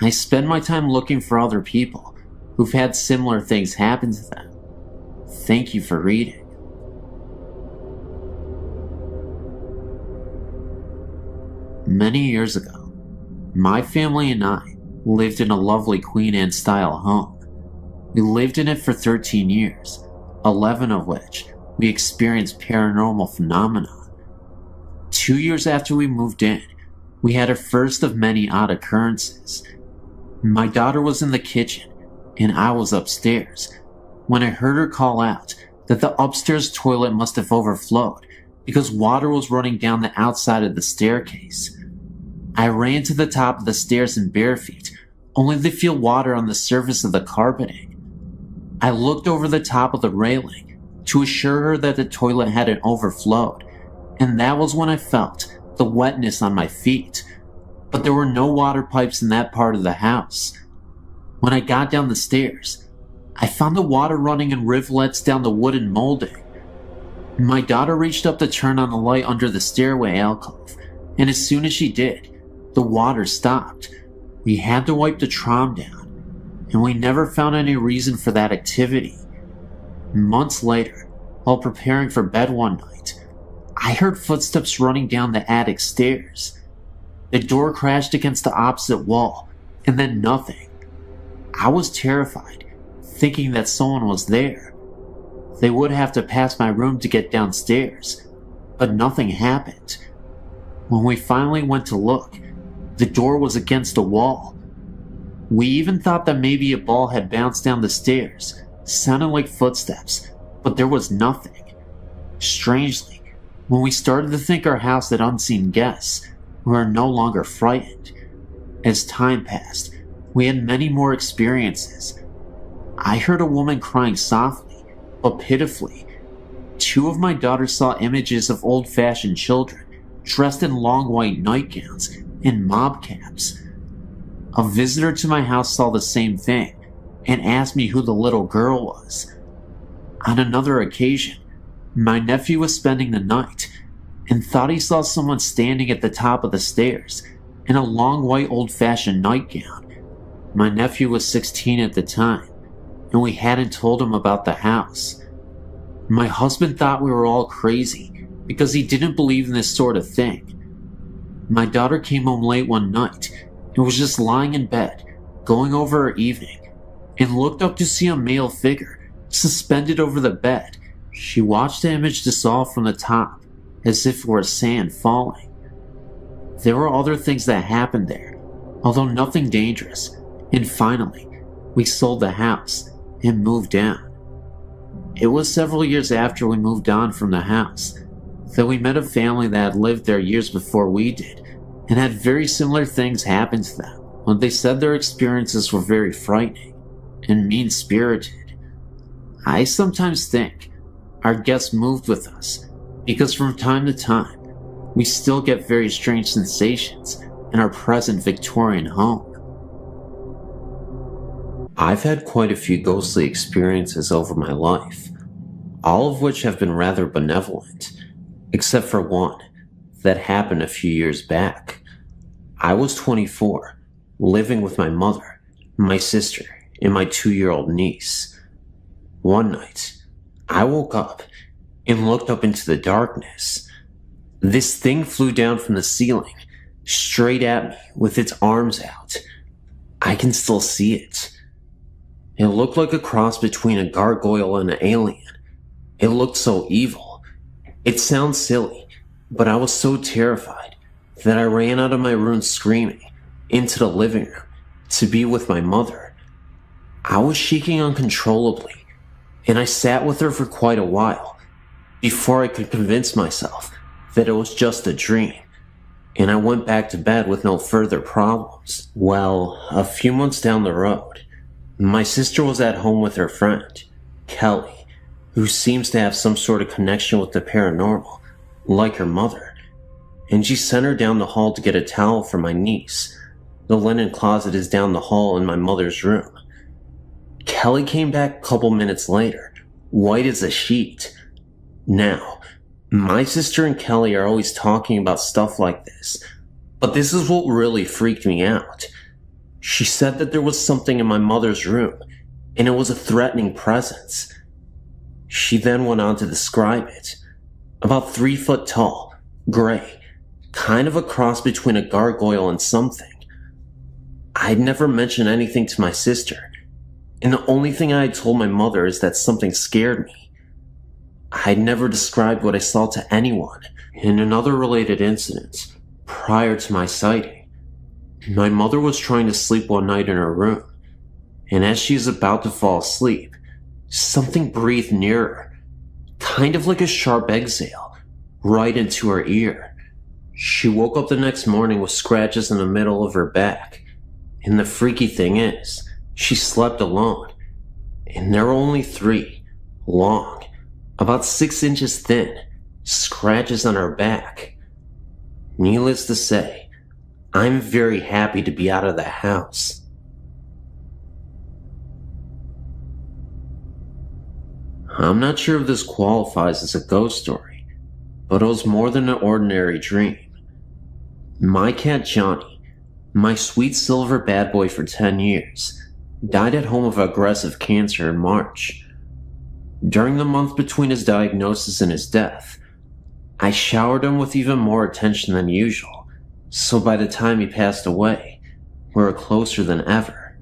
I spend my time looking for other people who've had similar things happen to them. Thank you for reading. Many years ago, my family and I lived in a lovely Queen Anne style home. We lived in it for 13 years, 11 of which we experienced paranormal phenomena. 2 years after we moved in, we had a first of many odd occurrences. My daughter was in the kitchen and I was upstairs when I heard her call out that the upstairs toilet must have overflowed because water was running down the outside of the staircase. I ran to the top of the stairs in bare feet, only to feel water on the surface of the carpeting. I looked over the top of the railing to assure her that the toilet hadn't overflowed, and that was when I felt the wetness on my feet. But there were no water pipes in that part of the house. When I got down the stairs, I found the water running in rivulets down the wooden molding. My daughter reached up to turn on the light under the stairway alcove, and as soon as she did, the water stopped. We had to wipe the trom down, and we never found any reason for that activity. Months later, while preparing for bed one night, I heard footsteps running down the attic stairs. The door crashed against the opposite wall, and then nothing. I was terrified, thinking that someone was there. They would have to pass my room to get downstairs, but nothing happened. When we finally went to look, the door was against the wall. We even thought that maybe a ball had bounced down the stairs, sounding like footsteps, but there was nothing. Strangely, when we started to think our house had unseen guests, we were no longer frightened. As time passed, we had many more experiences. I heard a woman crying softly, but pitifully. 2 of my daughters saw images of old-fashioned children dressed in long white nightgowns and mob caps. A visitor to my house saw the same thing and asked me who the little girl was. On another occasion, my nephew was spending the night and thought he saw someone standing at the top of the stairs in a long white old-fashioned nightgown. My nephew was 16 at the time, and we hadn't told him about the house. My husband thought we were all crazy because he didn't believe in this sort of thing. My daughter came home late one night and was just lying in bed, going over her evening, and looked up to see a male figure suspended over the bed. She watched the image dissolve from the top, as if it were sand falling. There were other things that happened there, although nothing dangerous, and finally, we sold the house and moved down. It was several years after we moved on from the house that we met a family that had lived there years before we did, and had very similar things happen to them. When they said their experiences were very frightening and mean-spirited. I sometimes think our guests moved with us, because from time to time, we still get very strange sensations in our present Victorian home. I've had quite a few ghostly experiences over my life, all of which have been rather benevolent, except for one that happened a few years back. I was 24, living with my mother, my sister, and my 2-year-old niece. One night, I woke up and looked up into the darkness. This thing flew down from the ceiling, straight at me with its arms out. I can still see it. It looked like a cross between a gargoyle and an alien. It looked so evil. It sounds silly, but I was so terrified that I ran out of my room screaming into the living room to be with my mother. I was shaking uncontrollably, and I sat with her for quite a while before I could convince myself that it was just a dream, and I went back to bed with no further problems. Well, a few months down the road, my sister was at home with her friend, Kelly, who seems to have some sort of connection with the paranormal, like her mother, and she sent her down the hall to get a towel for my niece. The linen closet is down the hall in my mother's room. Kelly came back a couple minutes later, white as a sheet. Now, my sister and Kelly are always talking about stuff like this, but this is what really freaked me out. She said that there was something in my mother's room, and it was a threatening presence. She then went on to describe it. About 3 foot tall, gray, kind of a cross between a gargoyle and something. I'd never mentioned anything to my sister, and the only thing I had told my mother is that something scared me. I'd never described what I saw to anyone. In another related incident, prior to my sighting, my mother was trying to sleep one night in her room, and as she was about to fall asleep, something breathed near her, kind of like a sharp exhale, right into her ear. She woke up the next morning with scratches in the middle of her back, and the freaky thing is, she slept alone, and there were only 3, long, about 6 inches thin, scratches on her back. Needless to say, I'm very happy to be out of the house. I'm not sure if this qualifies as a ghost story, but it was more than an ordinary dream. My cat Johnny, my sweet silver bad boy for 10 years, died at home of aggressive cancer in March. During the month between his diagnosis and his death, I showered him with even more attention than usual, so by the time he passed away, we were closer than ever.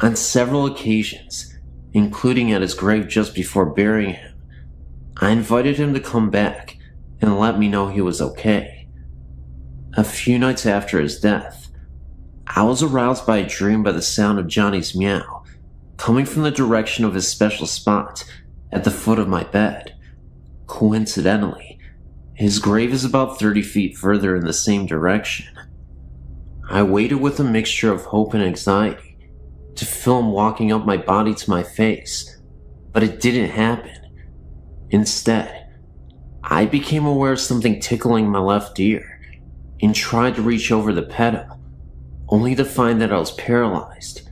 On several occasions, including at his grave just before burying him, I invited him to come back and let me know he was okay. A few nights after his death, I was aroused by a dream by the sound of Johnny's meow, coming from the direction of his special spot at the foot of my bed. Coincidentally, his grave is about 30 feet further in the same direction. I waited with a mixture of hope and anxiety to feel him walking up my body to my face, but it didn't happen. Instead, I became aware of something tickling my left ear and tried to reach over to pet him, only to find that I was paralyzed.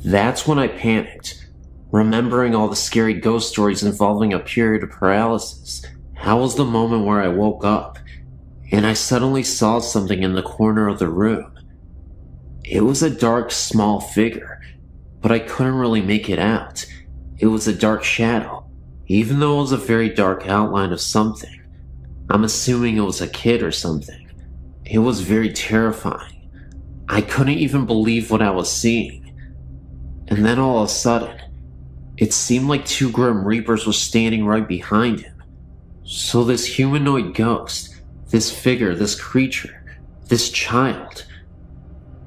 That's when I panicked, remembering all the scary ghost stories involving a period of paralysis. That was the moment where I woke up, and I suddenly saw something in the corner of the room. It was a dark, small figure, but I couldn't really make it out. It was a dark shadow, even though it was a very dark outline of something. I'm assuming it was a kid or something. It was very terrifying. I couldn't even believe what I was seeing. And then all of a sudden, it seemed like 2 Grim Reapers were standing right behind him. So this humanoid ghost, this figure, this creature, this child,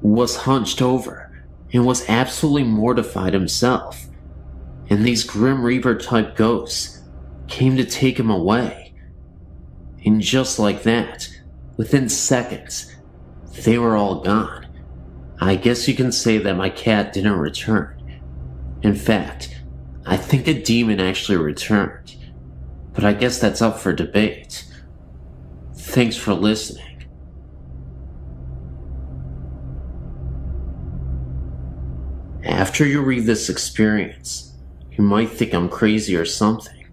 was hunched over and was absolutely mortified himself. And these Grim Reaper type ghosts came to take him away. And just like that, within seconds, they were all gone. I guess you can say that my cat didn't return. In fact, I think a demon actually returned, but I guess that's up for debate. Thanks for listening. After you read this experience, you might think I'm crazy or something,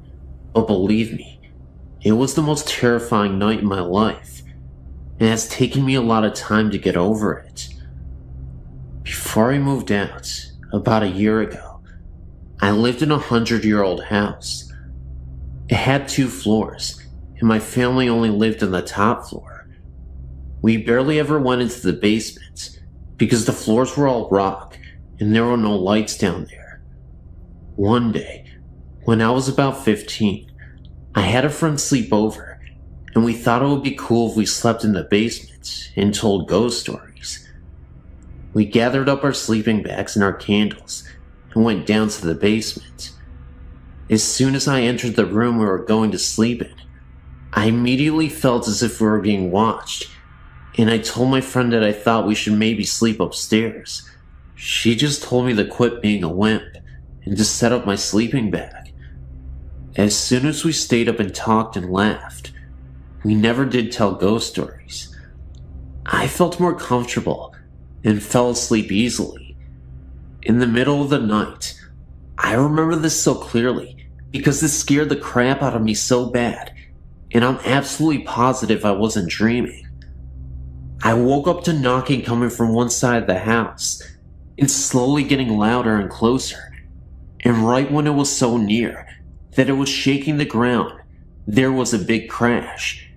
but believe me, it was the most terrifying night in my life, and it has taken me a lot of time to get over it. Before I moved out, about a year ago, I lived in a 100-year-old house. It had 2 floors, and my family only lived on the top floor. We barely ever went into the basement, because the floors were all rock, and there were no lights down there. One day, when I was about 15, I had a friend sleep over, and we thought it would be cool if we slept in the basement and told ghost stories. We gathered up our sleeping bags and our candles and went down to the basement. As soon as I entered the room we were going to sleep in, I immediately felt as if we were being watched, and I told my friend that I thought we should maybe sleep upstairs. She just told me to quit being a wimp and to set up my sleeping bag. As soon as we stayed up and talked and laughed, we never did tell ghost stories. I felt more comfortable and fell asleep easily. In the middle of the night, I remember this so clearly because this scared the crap out of me so bad, and I'm absolutely positive I wasn't dreaming. I woke up to knocking coming from one side of the house, and slowly getting louder and closer, and right when it was so near that it was shaking the ground, there was a big crash,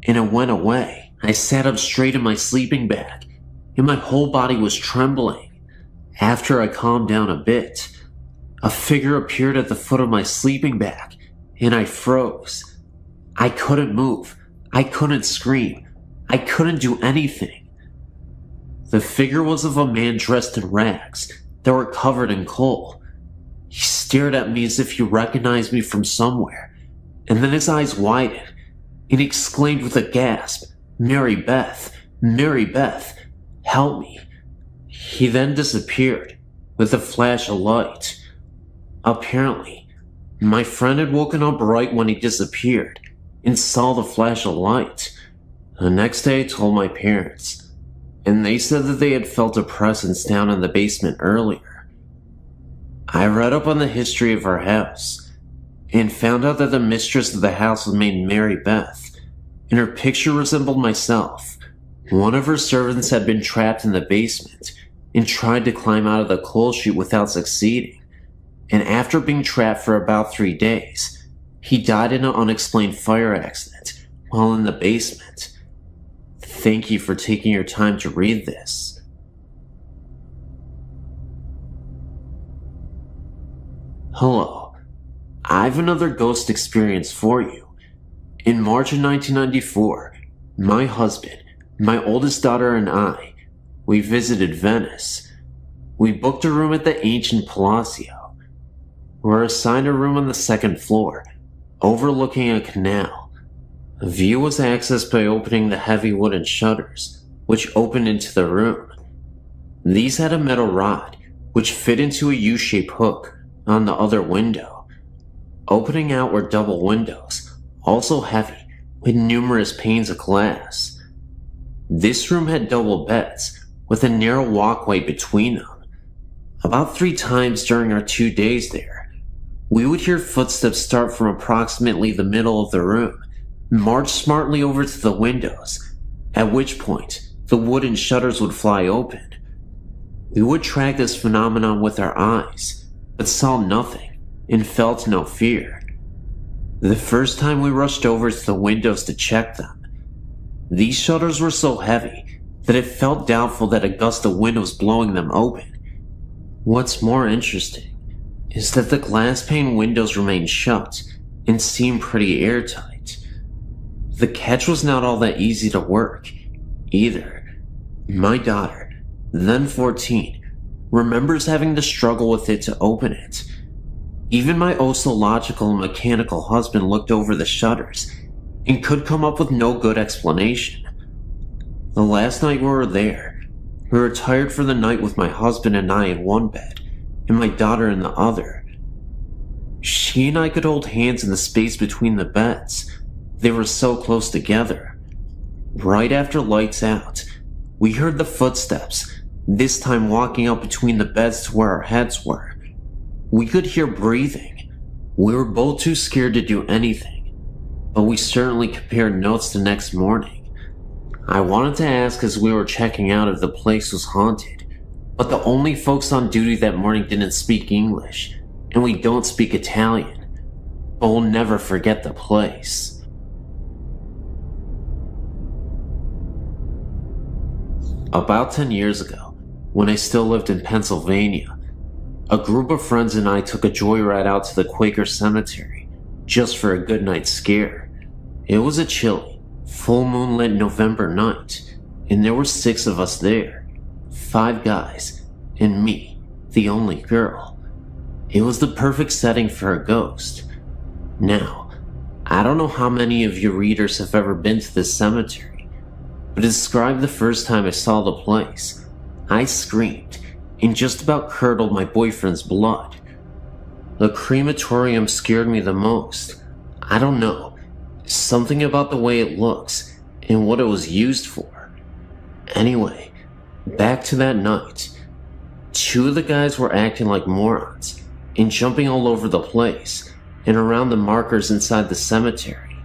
and it went away. I sat up straight in my sleeping bag, and my whole body was trembling. After I calmed down a bit, a figure appeared at the foot of my sleeping bag, and I froze. I couldn't move. I couldn't scream. I couldn't do anything. The figure was of a man dressed in rags that were covered in coal. He stared at me as if he recognized me from somewhere, and then his eyes widened, and he exclaimed with a gasp, "Mary Beth, Mary Beth, help me." He then disappeared with a flash of light. Apparently, my friend had woken up right when he disappeared and saw the flash of light. The next day I told my parents, and they said that they had felt a presence down in the basement earlier. I read up on the history of our house and found out that the mistress of the house was named Mary Beth, and her picture resembled myself. One of her servants had been trapped in the basement and tried to climb out of the coal chute without succeeding, and after being trapped for about 3 days, he died in an unexplained fire accident while in the basement. Thank you for taking your time to read this. Hello, I have another ghost experience for you. In March of 1994, my husband, my oldest daughter, and we visited Venice. We booked a room at the ancient Palazzo. We were assigned a room on the second floor, overlooking a canal. The view was accessed by opening the heavy wooden shutters, which opened into the room. These had a metal rod, which fit into a U-shaped hook on the other window. Opening out were double windows, also heavy, with numerous panes of glass. This room had double beds, with a narrow walkway between them. About 3 times during our 2 days there, we would hear footsteps start from approximately the middle of the room, march smartly over to the windows, at which point the wooden shutters would fly open. We would track this phenomenon with our eyes, but saw nothing and felt no fear. The first time we rushed over to the windows to check them, these shutters were so heavy that it felt doubtful that a gust of wind was blowing them open. What's more interesting is that the glass pane windows remained shut and seemed pretty airtight. The catch was not all that easy to work, either. My daughter, then 14, remembers having to struggle with it to open it. Even my oh-so-logical and mechanical husband looked over the shutters and could come up with no good explanation. The last night we were there, we were tired for the night with my husband and I in one bed, and my daughter in the other. She and I could hold hands in the space between the beds. They were so close together. Right after lights out, we heard the footsteps, this time walking up between the beds to where our heads were. We could hear breathing. We were both too scared to do anything, but we certainly compared notes the next morning. I wanted to ask as we were checking out if the place was haunted, but the only folks on duty that morning didn't speak English, and we don't speak Italian, but we'll never forget the place. About 10 years ago, when I still lived in Pennsylvania, a group of friends and I took a joyride out to the Quaker Cemetery, just for a good night scare. It was a chilly, full moonlit November night, and there were 6 of us there, 5 guys, and me, the only girl. It was the perfect setting for a ghost. Now, I don't know how many of your readers have ever been to this cemetery, but to describe the first time I saw the place, I screamed and just about curdled my boyfriend's blood. The crematorium scared me the most. I don't know, something about the way it looks and what it was used for. Anyway, back to that night. 2 of the guys were acting like morons and jumping all over the place and around the markers inside the cemetery.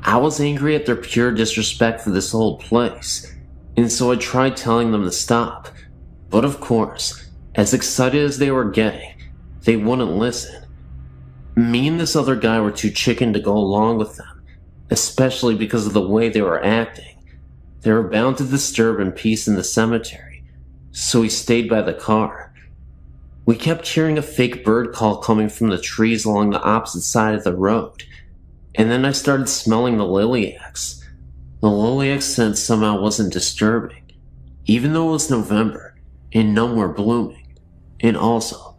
I was angry at their pure disrespect for this old place, and so I tried telling them to stop. But of course, as excited as they were getting, they wouldn't listen. Me and this other guy were too chicken to go along with them, especially because of the way they were acting. They were bound to disturb peace in the cemetery, so we stayed by the car. We kept hearing a fake bird call coming from the trees along the opposite side of the road, and then I started smelling the lilacs. The lilac scent somehow wasn't disturbing, even though it was November and none were blooming. And also,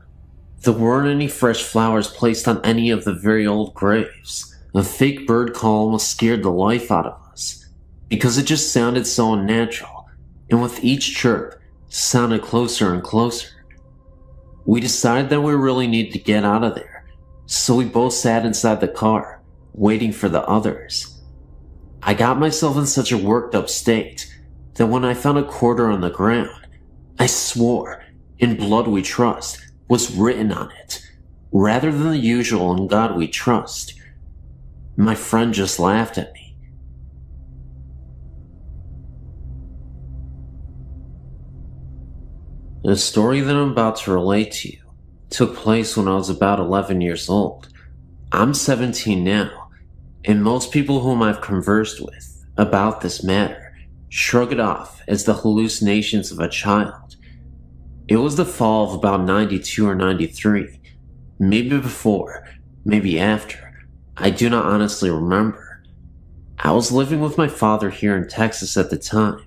there weren't any fresh flowers placed on any of the very old graves. The fake bird call almost scared the life out of us, because it just sounded so unnatural, and with each chirp, sounded closer and closer. We decided that we really needed to get out of there, so we both sat inside the car, waiting for the others. I got myself in such a worked up state that when I found a quarter on the ground, I swore, "In blood we trust," was written on it, rather than the usual "In God we trust." My friend just laughed at me. The story that I'm about to relate to you took place when I was about 11 years old. I'm 17 now, and most people whom I've conversed with about this matter shrug it off as the hallucinations of a child. It was the fall of about 92 or 93, maybe before, maybe after. I do not honestly remember. I was living with my father here in Texas at the time,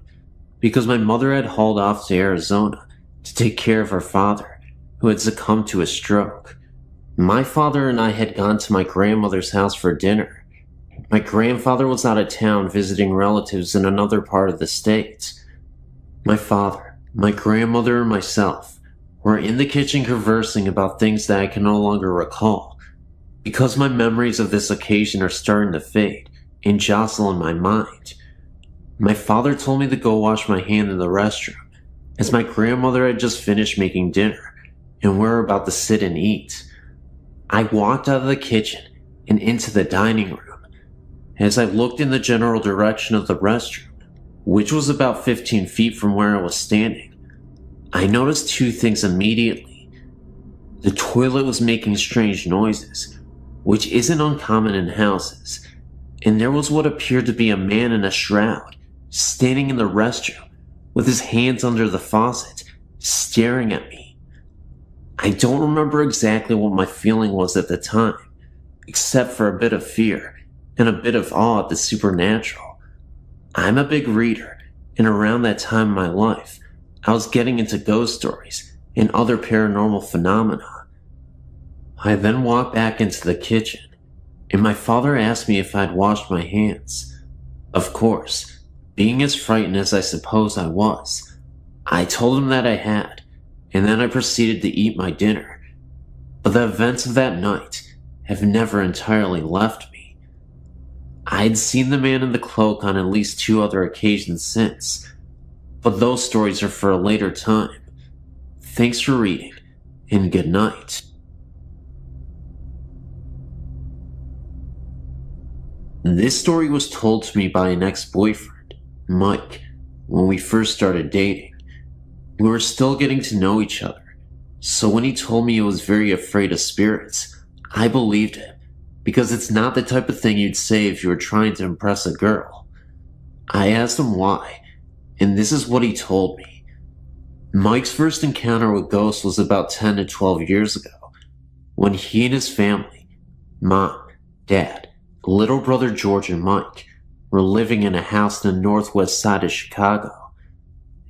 because my mother had hauled off to Arizona to take care of her father, who had succumbed to a stroke. My father and I had gone to my grandmother's house for dinner. My grandfather was out of town visiting relatives in another part of the state. My father, my grandmother, and myself were in the kitchen conversing about things that I can no longer recall, because my memories of this occasion are starting to fade and jostle in my mind. My father told me to go wash my hand in the restroom, as my grandmother had just finished making dinner, and we were about to sit and eat. I walked out of the kitchen and into the dining room. As I looked in the general direction of the restroom, which was about 15 feet from where I was standing, I noticed 2 things immediately. The toilet was making strange noises, which isn't uncommon in houses, and there was what appeared to be a man in a shroud standing in the restroom with his hands under the faucet, staring at me. I don't remember exactly what my feeling was at the time, except for a bit of fear and a bit of awe at the supernatural. I'm a big reader, and around that time in my life, I was getting into ghost stories and other paranormal phenomena. I then walked back into the kitchen, and my father asked me if I'd washed my hands. Of course, being as frightened as I suppose I was, I told him that I had, and then I proceeded to eat my dinner. But the events of that night have never entirely left me. I had seen the man in the cloak on at least 2 other occasions since, but those stories are for a later time. Thanks for reading, and good night. This story was told to me by an ex-boyfriend, Mike, when we first started dating. We were still getting to know each other, so when he told me he was very afraid of spirits, I believed him, because it's not the type of thing you'd say if you were trying to impress a girl. I asked him why, and this is what he told me. Mike's first encounter with ghosts was about 10 to 12 years ago, when he and his family, mom, dad, little brother George, and Mike, were living in a house in the northwest side of Chicago.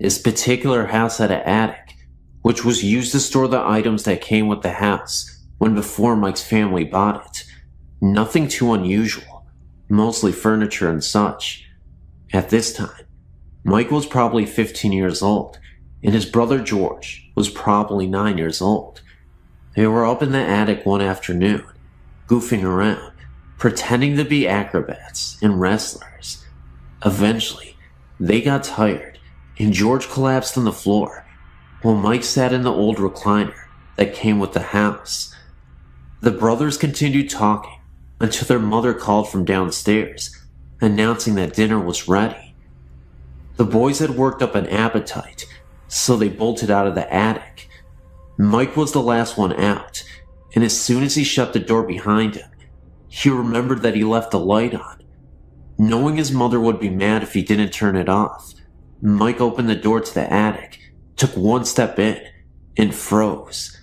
This particular house had an attic, which was used to store the items that came with the house when before Mike's family bought it. Nothing too unusual, mostly furniture and such. At this time, Mike was probably 15 years old, and his brother George was probably 9 years old. They were up in the attic one afternoon, goofing around, pretending to be acrobats and wrestlers. Eventually, they got tired, and George collapsed on the floor, while Mike sat in the old recliner that came with the house. The brothers continued talking until their mother called from downstairs, announcing that dinner was ready. The boys had worked up an appetite, so they bolted out of the attic. Mike was the last one out, and as soon as he shut the door behind him, he remembered that he left the light on. Knowing his mother would be mad if he didn't turn it off, Mike opened the door to the attic, took one step in, and froze.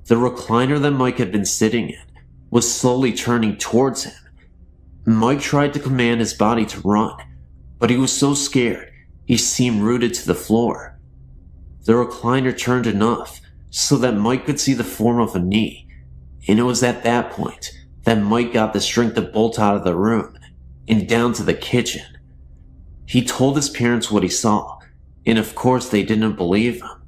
The recliner that Mike had been sitting in was slowly turning towards him. Mike tried to command his body to run, but he was so scared he seemed rooted to the floor. The recliner turned enough so that Mike could see the form of a knee, and it was at that point that Mike got the strength to bolt out of the room and down to the kitchen. He told his parents what he saw, and of course they didn't believe him,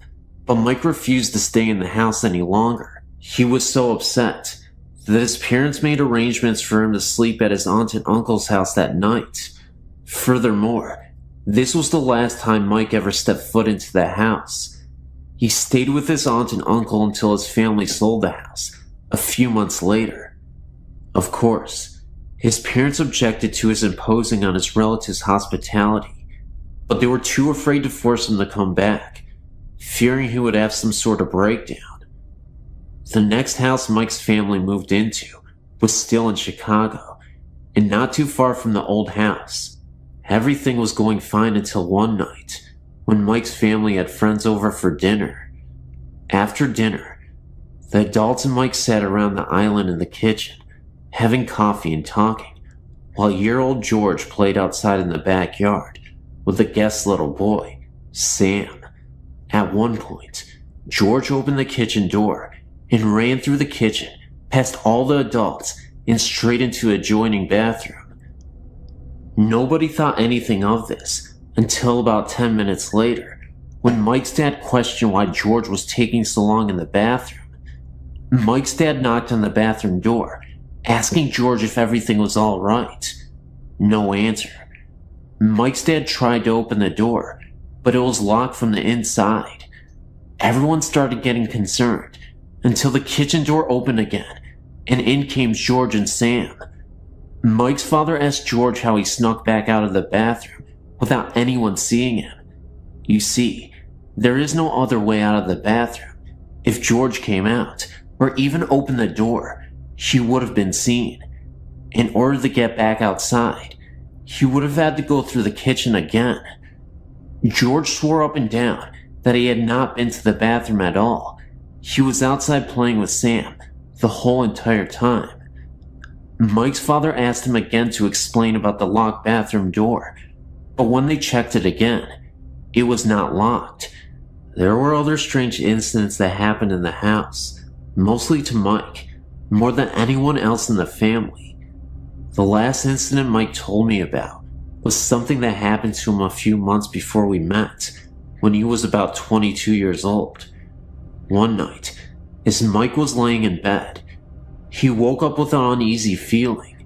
but Mike refused to stay in the house any longer. He was so upset that his parents made arrangements for him to sleep at his aunt and uncle's house that night. Furthermore, this was the last time Mike ever stepped foot into the house. He stayed with his aunt and uncle until his family sold the house a few months later. Of course, his parents objected to his imposing on his relatives' hospitality, but they were too afraid to force him to come back, fearing he would have some sort of breakdown. The next house Mike's family moved into was still in Chicago, and not too far from the old house. Everything was going fine until one night, when Mike's family had friends over for dinner. After dinner, the adults and Mike sat around the island in the kitchen, having coffee and talking, while year-old George played outside in the backyard with the guest's little boy, Sam. At one point, George opened the kitchen door and ran through the kitchen, past all the adults, and straight into an adjoining bathroom. Nobody thought anything of this until about 10 minutes later, when Mike's dad questioned why George was taking so long in the bathroom. Mike's dad knocked on the bathroom door, asking George if everything was all right. No answer. Mike's dad tried to open the door, but it was locked from the inside. Everyone started getting concerned until the kitchen door opened again, and in came George and Sam. Mike's father asked George how he snuck back out of the bathroom without anyone seeing him. You see, there is no other way out of the bathroom. If George came out, or even opened the door, he would have been seen. In order to get back outside, he would have had to go through the kitchen again. George swore up and down that he had not been to the bathroom at all. He was outside playing with Sam the whole entire time. Mike's father asked him again to explain about the locked bathroom door, but when they checked it again, it was not locked. There were other strange incidents that happened in the house, mostly to Mike, more than anyone else in the family. The last incident Mike told me about was something that happened to him a few months before we met, when he was about 22 years old. One night, as Mike was laying in bed, he woke up with an uneasy feeling.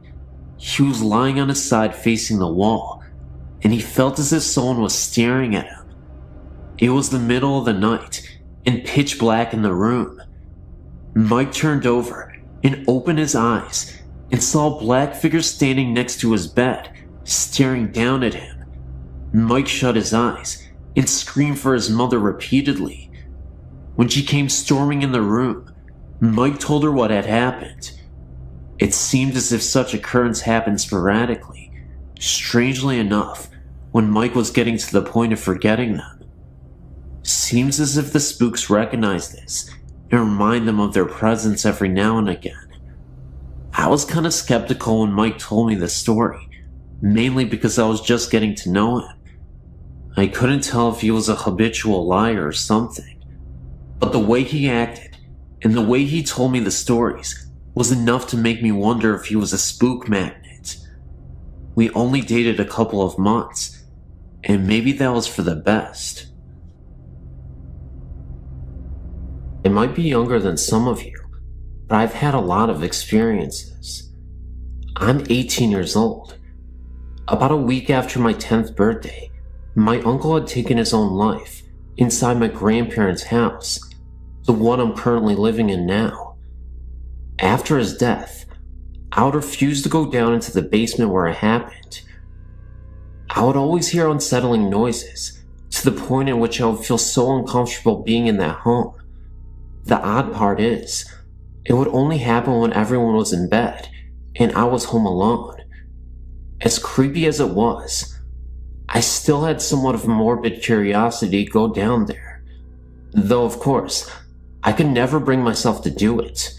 He was lying on his side facing the wall, and he felt as if someone was staring at him. It was the middle of the night, and pitch black in the room. Mike turned over and opened his eyes and saw a black figure standing next to his bed, staring down at him. Mike shut his eyes and screamed for his mother repeatedly. When she came storming in the room, Mike told her what had happened. It seemed as if such occurrence happened sporadically. Strangely enough, when Mike was getting to the point of forgetting them. Seems as if the spooks recognize this and remind them of their presence every now and again. I was kinda skeptical when Mike told me the story, mainly because I was just getting to know him. I couldn't tell if he was a habitual liar or something. But the way he acted, and the way he told me the stories, was enough to make me wonder if he was a spook magnet. We only dated a couple of months, and maybe that was for the best. I might be younger than some of you, but I've had a lot of experiences. I'm 18 years old. About a week after my 10th birthday, my uncle had taken his own life inside my grandparents' house, the one I'm currently living in now. After his death, I would refuse to go down into the basement where it happened. I would always hear unsettling noises, to the point at which I would feel so uncomfortable being in that home. The odd part is, it would only happen when everyone was in bed, and I was home alone. As creepy as it was, I still had somewhat of a morbid curiosity to go down there. Though, of course, I could never bring myself to do it.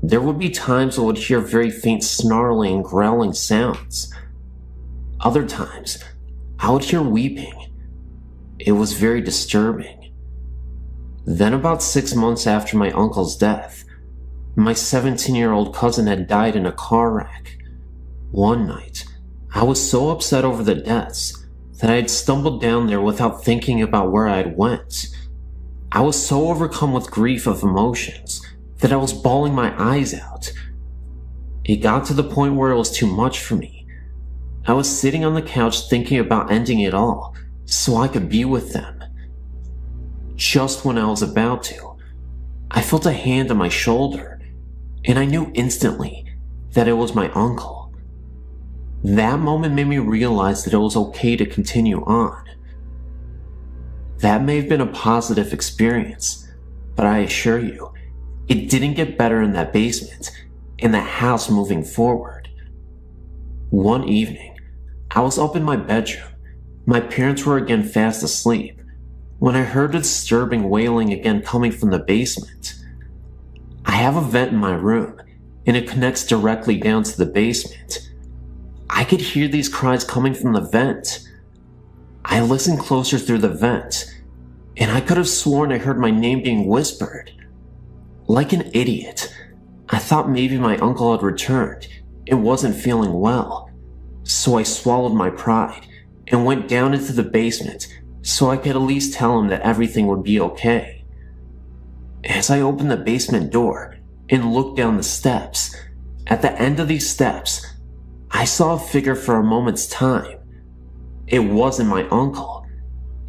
There would be times I would hear very faint snarling and growling sounds. Other times, I would hear weeping. It was very disturbing. Then about 6 months after my uncle's death, my 17-year-old cousin had died in a car wreck. One night, I was so upset over the deaths that I had stumbled down there without thinking about where I had went. I was so overcome with grief of emotions that I was bawling my eyes out. It got to the point where it was too much for me. I was sitting on the couch thinking about ending it all so I could be with them. Just when I was about to, I felt a hand on my shoulder, and I knew instantly that it was my uncle. That moment made me realize that it was okay to continue on. That may have been a positive experience, but I assure you, it didn't get better in that basement, in the house moving forward. One evening, I was up in my bedroom. My parents were again fast asleep when I heard a disturbing wailing again coming from the basement. I have a vent in my room, and it connects directly down to the basement. I could hear these cries coming from the vent. I listened closer through the vent, and I could have sworn I heard my name being whispered. Like an idiot, I thought maybe my uncle had returned and wasn't feeling well, so I swallowed my pride and went down into the basement so I could at least tell him that everything would be okay. As I opened the basement door and looked down the steps, at the end of these steps, I saw a figure for a moment's time. It wasn't my uncle.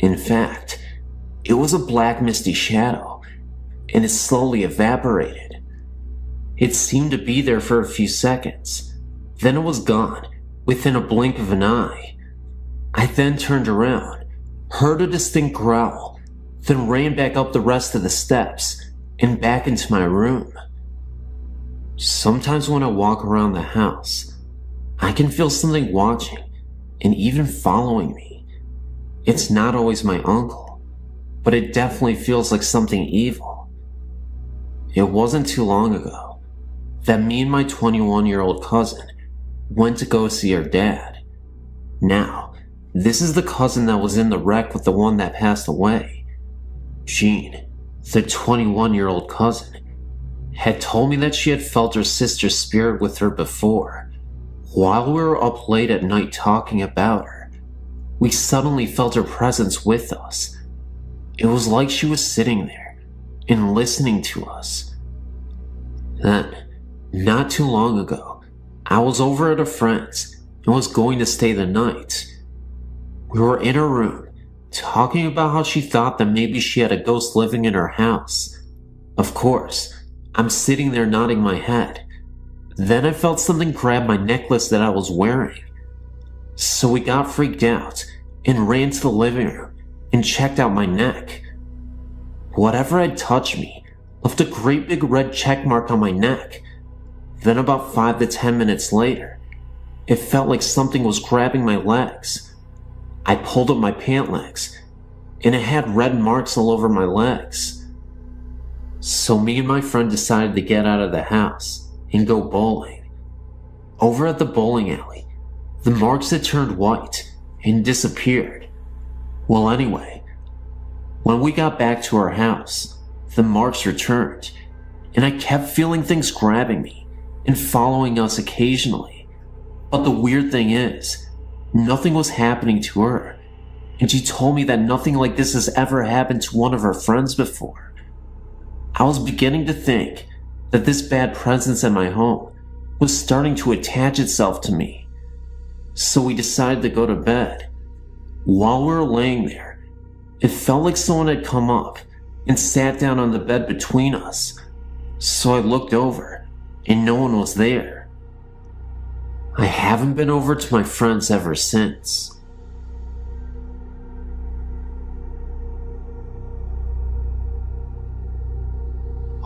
In fact, it was a black misty shadow, and it slowly evaporated. It seemed to be there for a few seconds, then it was gone within a blink of an eye. I then turned around, heard a distinct growl, then ran back up the rest of the steps and back into my room. Sometimes when I walk around the house, I can feel something watching and even following me. It's not always my uncle, but it definitely feels like something evil. It wasn't too long ago that me and my 21-year-old cousin went to go see her dad. Now, this is the cousin that was in the wreck with the one that passed away. Jean, the 21-year-old cousin, had told me that she had felt her sister's spirit with her before. While we were up late at night talking about her, we suddenly felt her presence with us. It was like she was sitting there and listening to us. Then, not too long ago, I was over at a friend's and was going to stay the night. We were in her room, talking about how she thought that maybe she had a ghost living in her house. Of course, I'm sitting there nodding my head. Then I felt something grab my necklace that I was wearing. So we got freaked out and ran to the living room and checked out my neck. Whatever had touched me left a great big red check mark on my neck. Then about 5 to 10 minutes later, it felt like something was grabbing my legs. I pulled up my pant legs, and it had red marks all over my legs. So me and my friend decided to get out of the house and go bowling. Over at the bowling alley, the marks had turned white and disappeared. Well, anyway, when we got back to our house, the marks returned, and I kept feeling things grabbing me and following us occasionally. But the weird thing is, nothing was happening to her, and she told me that nothing like this has ever happened to one of her friends before. I was beginning to think that this bad presence at my home was starting to attach itself to me. So we decided to go to bed. While we were laying there, it felt like someone had come up and sat down on the bed between us. So I looked over, and no one was there. I haven't been over to my friend's ever since.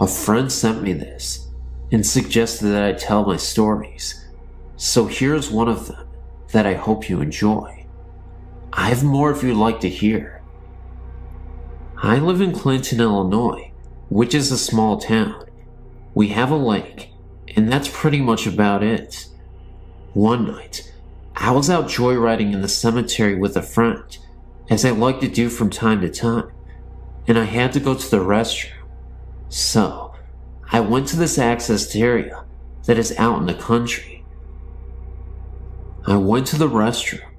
A friend sent me this and suggested that I tell my stories, so here's one of them that I hope you enjoy. I have more if you'd like to hear. I live in Clinton, Illinois, which is a small town. We have a lake, and that's pretty much about it. One night, I was out joyriding in the cemetery with a friend, as I like to do from time to time, and I had to go to the restroom. So, I went to this accessed area that is out in the country. I went to the restroom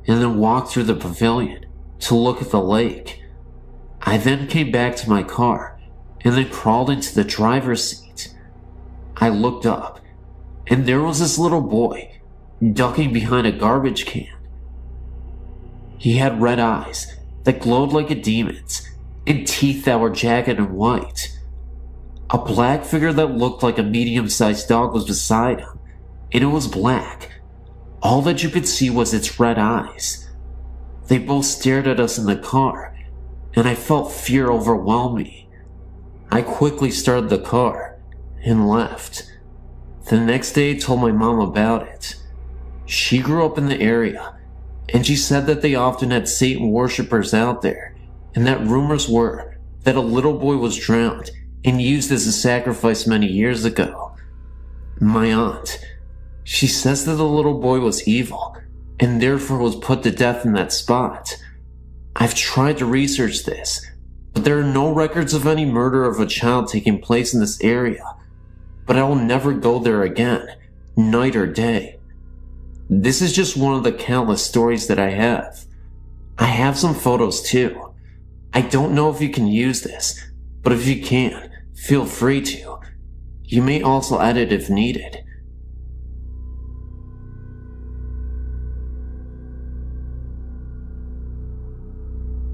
and then walked through the pavilion to look at the lake. I then came back to my car and then crawled into the driver's seat. I looked up, and there was this little boy ducking behind a garbage can. He had red eyes that glowed like a demon's and teeth that were jagged and white. A black figure that looked like a medium-sized dog was beside him, and it was black. All that you could see was its red eyes. They both stared at us in the car, and I felt fear overwhelm me. I quickly started the car and left. The next day I told my mom about it. She grew up in the area, and she said that they often had Satan worshippers out there, and that rumors were that a little boy was drowned and used as a sacrifice many years ago. My aunt, she says that the little boy was evil, and therefore was put to death in that spot. I've tried to research this, but there are no records of any murder of a child taking place in this area. But I will never go there again, night or day. This is just one of the countless stories that I have. I have some photos too. I don't know if you can use this, but if you can, feel free to. You may also edit if needed.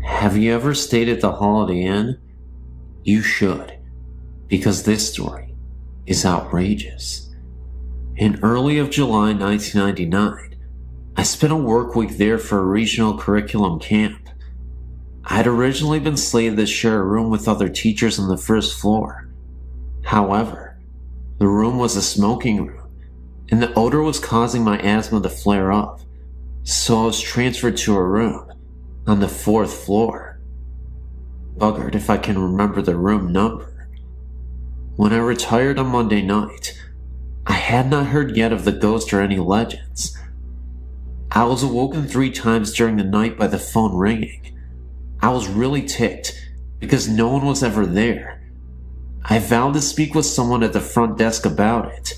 Have you ever stayed at the Holiday Inn? You should, because this story is outrageous. In early of July 1999, I spent a work week there for a regional curriculum camp. I had originally been slated to share a room with other teachers on the first floor. However, the room was a smoking room, and the odor was causing my asthma to flare up, so I was transferred to a room on the fourth floor. Buggered if I can remember the room number. When I retired on Monday night, I had not heard yet of the ghost or any legends. I was awoken 3 times during the night by the phone ringing. I was really ticked because no one was ever there. I vowed to speak with someone at the front desk about it.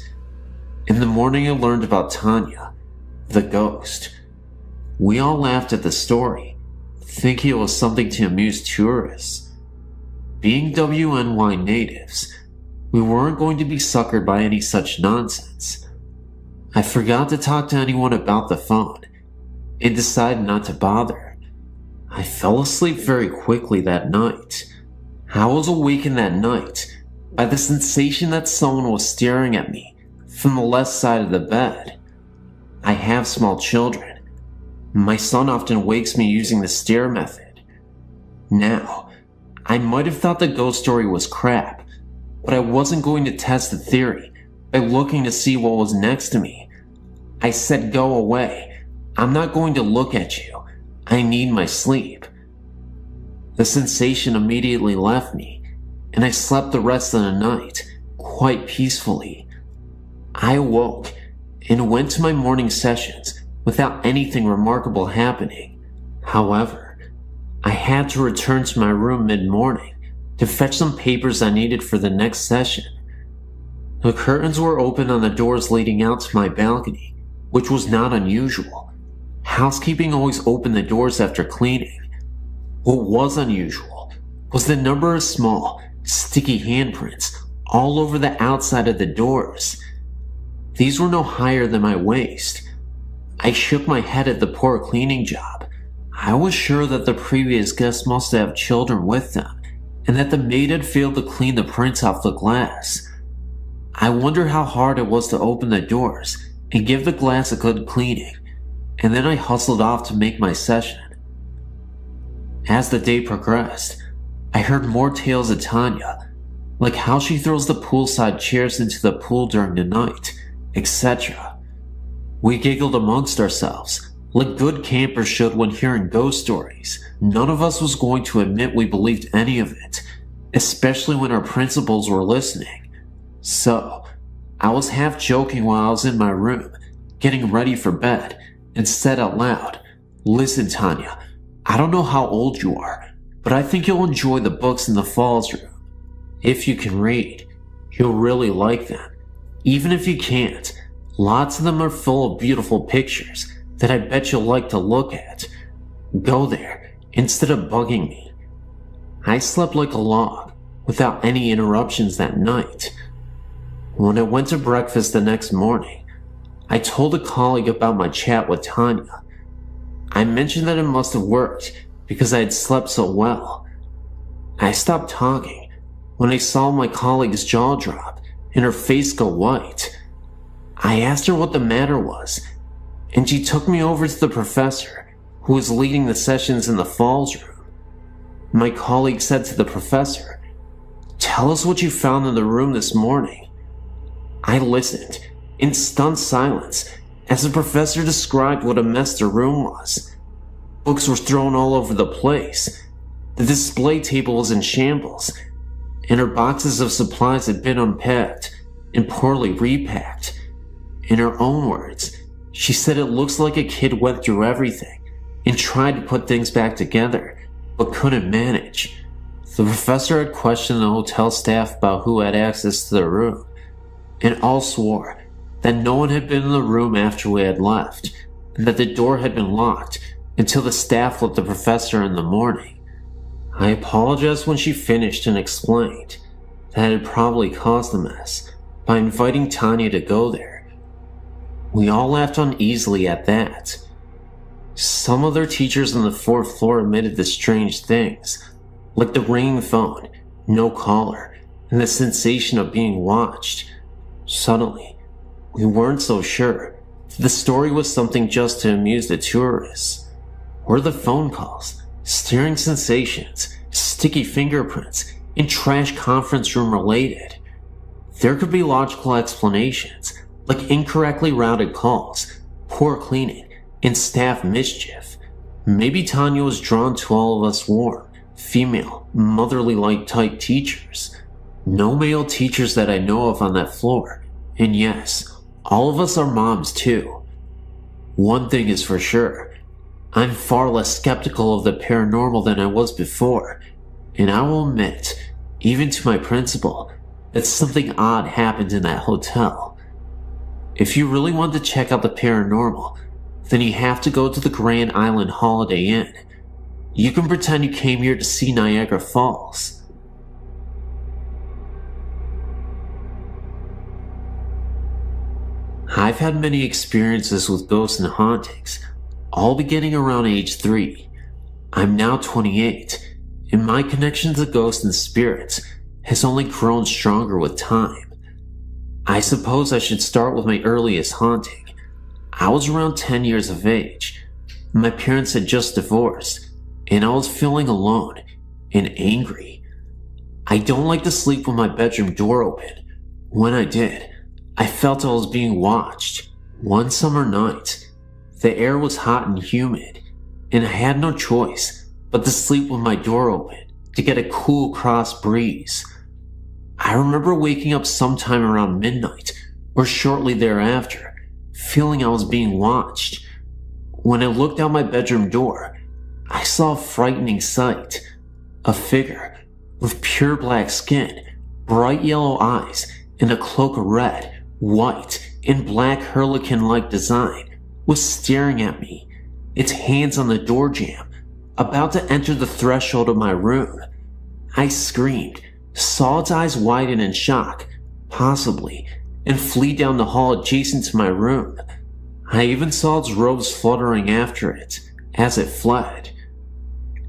In the morning I learned about Tanya, the ghost. We all laughed at the story, thinking it was something to amuse tourists. Being WNY natives, we weren't going to be suckered by any such nonsense. I forgot to talk to anyone about the phone and decided not to bother. I fell asleep very quickly that night. I was awakened that night by the sensation that someone was staring at me from the left side of the bed. I have small children. My son often wakes me using the stare method. Now, I might have thought the ghost story was crap, but I wasn't going to test the theory by looking to see what was next to me. I said, "Go away. I'm not going to look at you. I need my sleep." The sensation immediately left me, and I slept the rest of the night quite peacefully. I awoke and went to my morning sessions without anything remarkable happening. However, I had to return to my room mid-morning to fetch some papers I needed for the next session. The curtains were open on the doors leading out to my balcony, which was not unusual. Housekeeping always opened the doors after cleaning. What was unusual was the number of small, sticky handprints all over the outside of the doors. These were no higher than my waist. I shook my head at the poor cleaning job. I was sure that the previous guests must have children with them, and that the maid had failed to clean the prints off the glass. I wonder how hard it was to open the doors and give the glass a good cleaning, and then I hustled off to make my session. As the day progressed, I heard more tales of Tanya, like how she throws the poolside chairs into the pool during the night, etc. We giggled amongst ourselves, like good campers should when hearing ghost stories. None of us was going to admit we believed any of it, especially when our principals were listening. So, I was half joking while I was in my room, getting ready for bed, and said out loud, "Listen, Tanya, I don't know how old you are, but I think you'll enjoy the books in the Falls room. If you can read, you'll really like them. Even if you can't, lots of them are full of beautiful pictures that I bet you'll like to look at. Go there instead of bugging me." I slept like a log, without any interruptions that night. When I went to breakfast the next morning, I told a colleague about my chat with Tanya. I mentioned that it must have worked because I had slept so well. I stopped talking when I saw my colleague's jaw drop and her face go white. I asked her what the matter was, and she took me over to the professor who was leading the sessions in the Falls room. My colleague said to the professor, "Tell us what you found in the room this morning." I listened in stunned silence as the professor described what a mess the room was. Books were thrown all over the place. The display table was in shambles, and her boxes of supplies had been unpacked and poorly repacked. In her own words, she said it looks like a kid went through everything and tried to put things back together, but couldn't manage. The professor had questioned the hotel staff about who had access to the room, and all swore that no one had been in the room after we had left, and that the door had been locked until the staff let the professor in the morning. I apologized when she finished and explained that it had probably caused the mess by inviting Tanya to go there. We all laughed uneasily at that. Some other teachers on the fourth floor admitted the strange things, like the ringing phone, no caller, and the sensation of being watched. Suddenly, we weren't so sure if the story was something just to amuse the tourists. Were the phone calls, stirring sensations, sticky fingerprints, and trash conference room related? There could be logical explanations, like incorrectly routed calls, poor cleaning, and staff mischief. Maybe Tanya was drawn to all of us warm, female, motherly-like type teachers. No male teachers that I know of on that floor, and yes, all of us are moms too. One thing is for sure, I'm far less skeptical of the paranormal than I was before, and I will admit, even to my principal, that something odd happened in that hotel. If you really want to check out the paranormal, then you have to go to the Grand Island Holiday Inn. You can pretend you came here to see Niagara Falls. I've had many experiences with ghosts and hauntings, all beginning around age 3. I'm now 28, and my connection to ghosts and spirits has only grown stronger with time. I suppose I should start with my earliest haunting. I was around 10 years of age. My parents had just divorced, and I was feeling alone and angry. I don't like to sleep with my bedroom door open. When I did, I felt I was being watched. One summer night, the air was hot and humid, and I had no choice but to sleep with my door open to get a cool cross breeze. I remember waking up sometime around midnight or shortly thereafter, feeling I was being watched. When I looked out my bedroom door, I saw a frightening sight. A figure, with pure black skin, bright yellow eyes, and a cloak of red, white, and black harlequin-like design, was staring at me, its hands on the door jamb, about to enter the threshold of my room. I screamed, saw its eyes widen in shock, possibly, and flee down the hall adjacent to my room. I even saw its robes fluttering after it as it fled.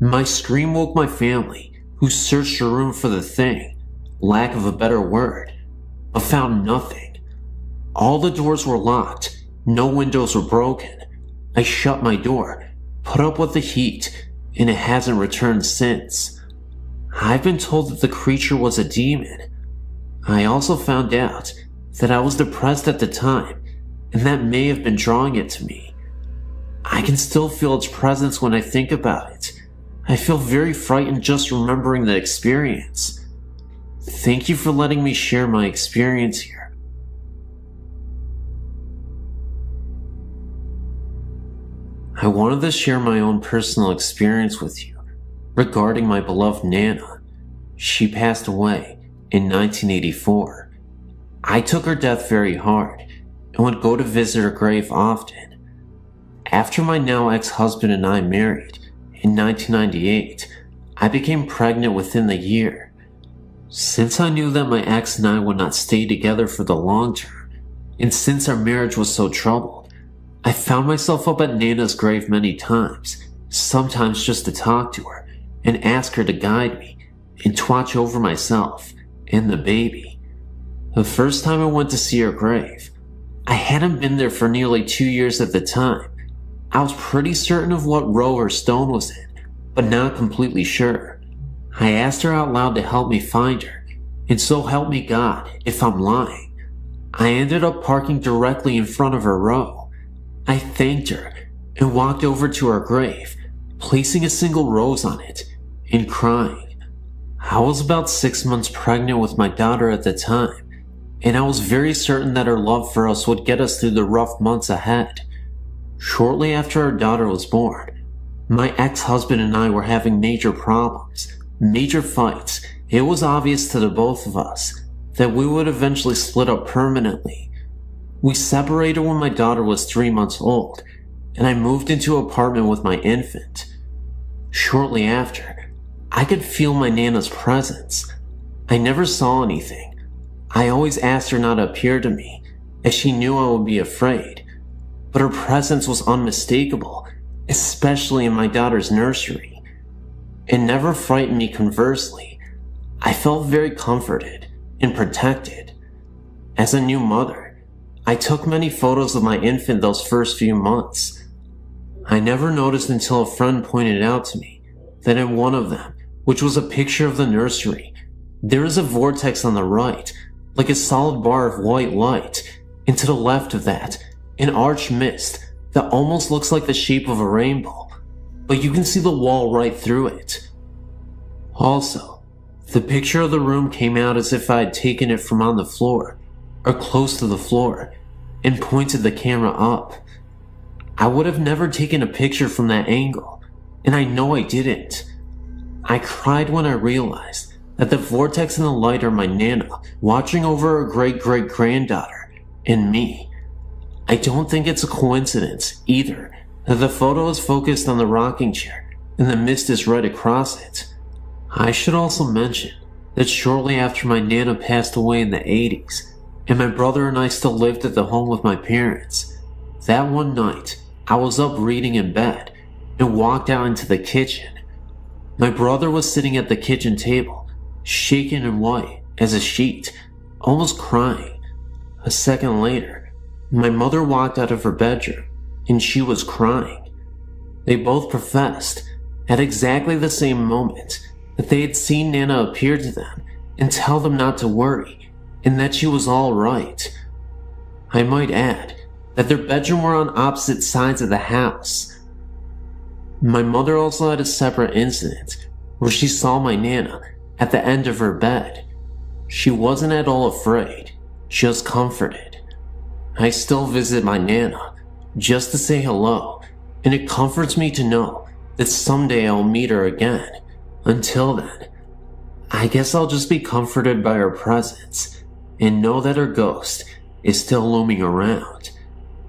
My scream woke my family, who searched the room for the thing, lack of a better word, but found nothing. All the doors were locked, no windows were broken. I shut my door, put up with the heat, and it hasn't returned since. I've been told that the creature was a demon. I also found out that I was depressed at the time, and that may have been drawing it to me. I can still feel its presence when I think about it. I feel very frightened just remembering the experience. Thank you for letting me share my experience here. I wanted to share my own personal experience with you regarding my beloved Nana. She passed away in 1984. I took her death very hard and would go to visit her grave often. After my now ex-husband and I married in 1998, I became pregnant within the year. Since I knew that my ex and I would not stay together for the long term, and since our marriage was so troubled, I found myself up at Nana's grave many times, sometimes just to talk to her and ask her to guide me and to watch over myself and the baby. The first time I went to see her grave, I hadn't been there for nearly 2 years at the time. I was pretty certain of what row her stone was in, but not completely sure. I asked her out loud to help me find her, and so help me God if I'm lying. I ended up parking directly in front of her row. I thanked her and walked over to her grave, placing a single rose on it, and crying. I was about 6 months pregnant with my daughter at the time, and I was very certain that her love for us would get us through the rough months ahead. Shortly after our daughter was born, my ex-husband and I were having major problems, major fights. It was obvious to the both of us that we would eventually split up permanently. We separated when my daughter was 3 months old, and I moved into an apartment with my infant. Shortly after, I could feel my Nana's presence. I never saw anything. I always asked her not to appear to me, as she knew I would be afraid. But her presence was unmistakable, especially in my daughter's nursery. It never frightened me. Conversely, I felt very comforted and protected. As a new mother, I took many photos of my infant those first few months. I never noticed until a friend pointed out to me that in one of them, which was a picture of the nursery, there is a vortex on the right, like a solid bar of white light, and to the left of that, an arched mist that almost looks like the shape of a rainbow, but you can see the wall right through it. Also, the picture of the room came out as if I had taken it from on the floor, or close to the floor, and pointed the camera up. I would have never taken a picture from that angle, and I know I didn't. I cried when I realized that the vortex and the light are my Nana watching over her great-great-granddaughter and me. I don't think it's a coincidence, either, that the photo is focused on the rocking chair and the mist is right across it. I should also mention that shortly after my Nana passed away in the 80s, and my brother and I still lived at the home with my parents, that one night, I was up reading in bed and walked out into the kitchen. My brother was sitting at the kitchen table, shaken and white as a sheet, almost crying. A second later, my mother walked out of her bedroom, and she was crying. They both professed, at exactly the same moment, that they had seen Nana appear to them and tell them not to worry, and that she was all right. I might add that their bedrooms were on opposite sides of the house. My mother also had a separate incident where she saw my Nana at the end of her bed. She wasn't at all afraid, just comforted. I still visit my Nana just to say hello, and it comforts me to know that someday I'll meet her again. Until then, I guess I'll just be comforted by her presence and know that her ghost is still looming around.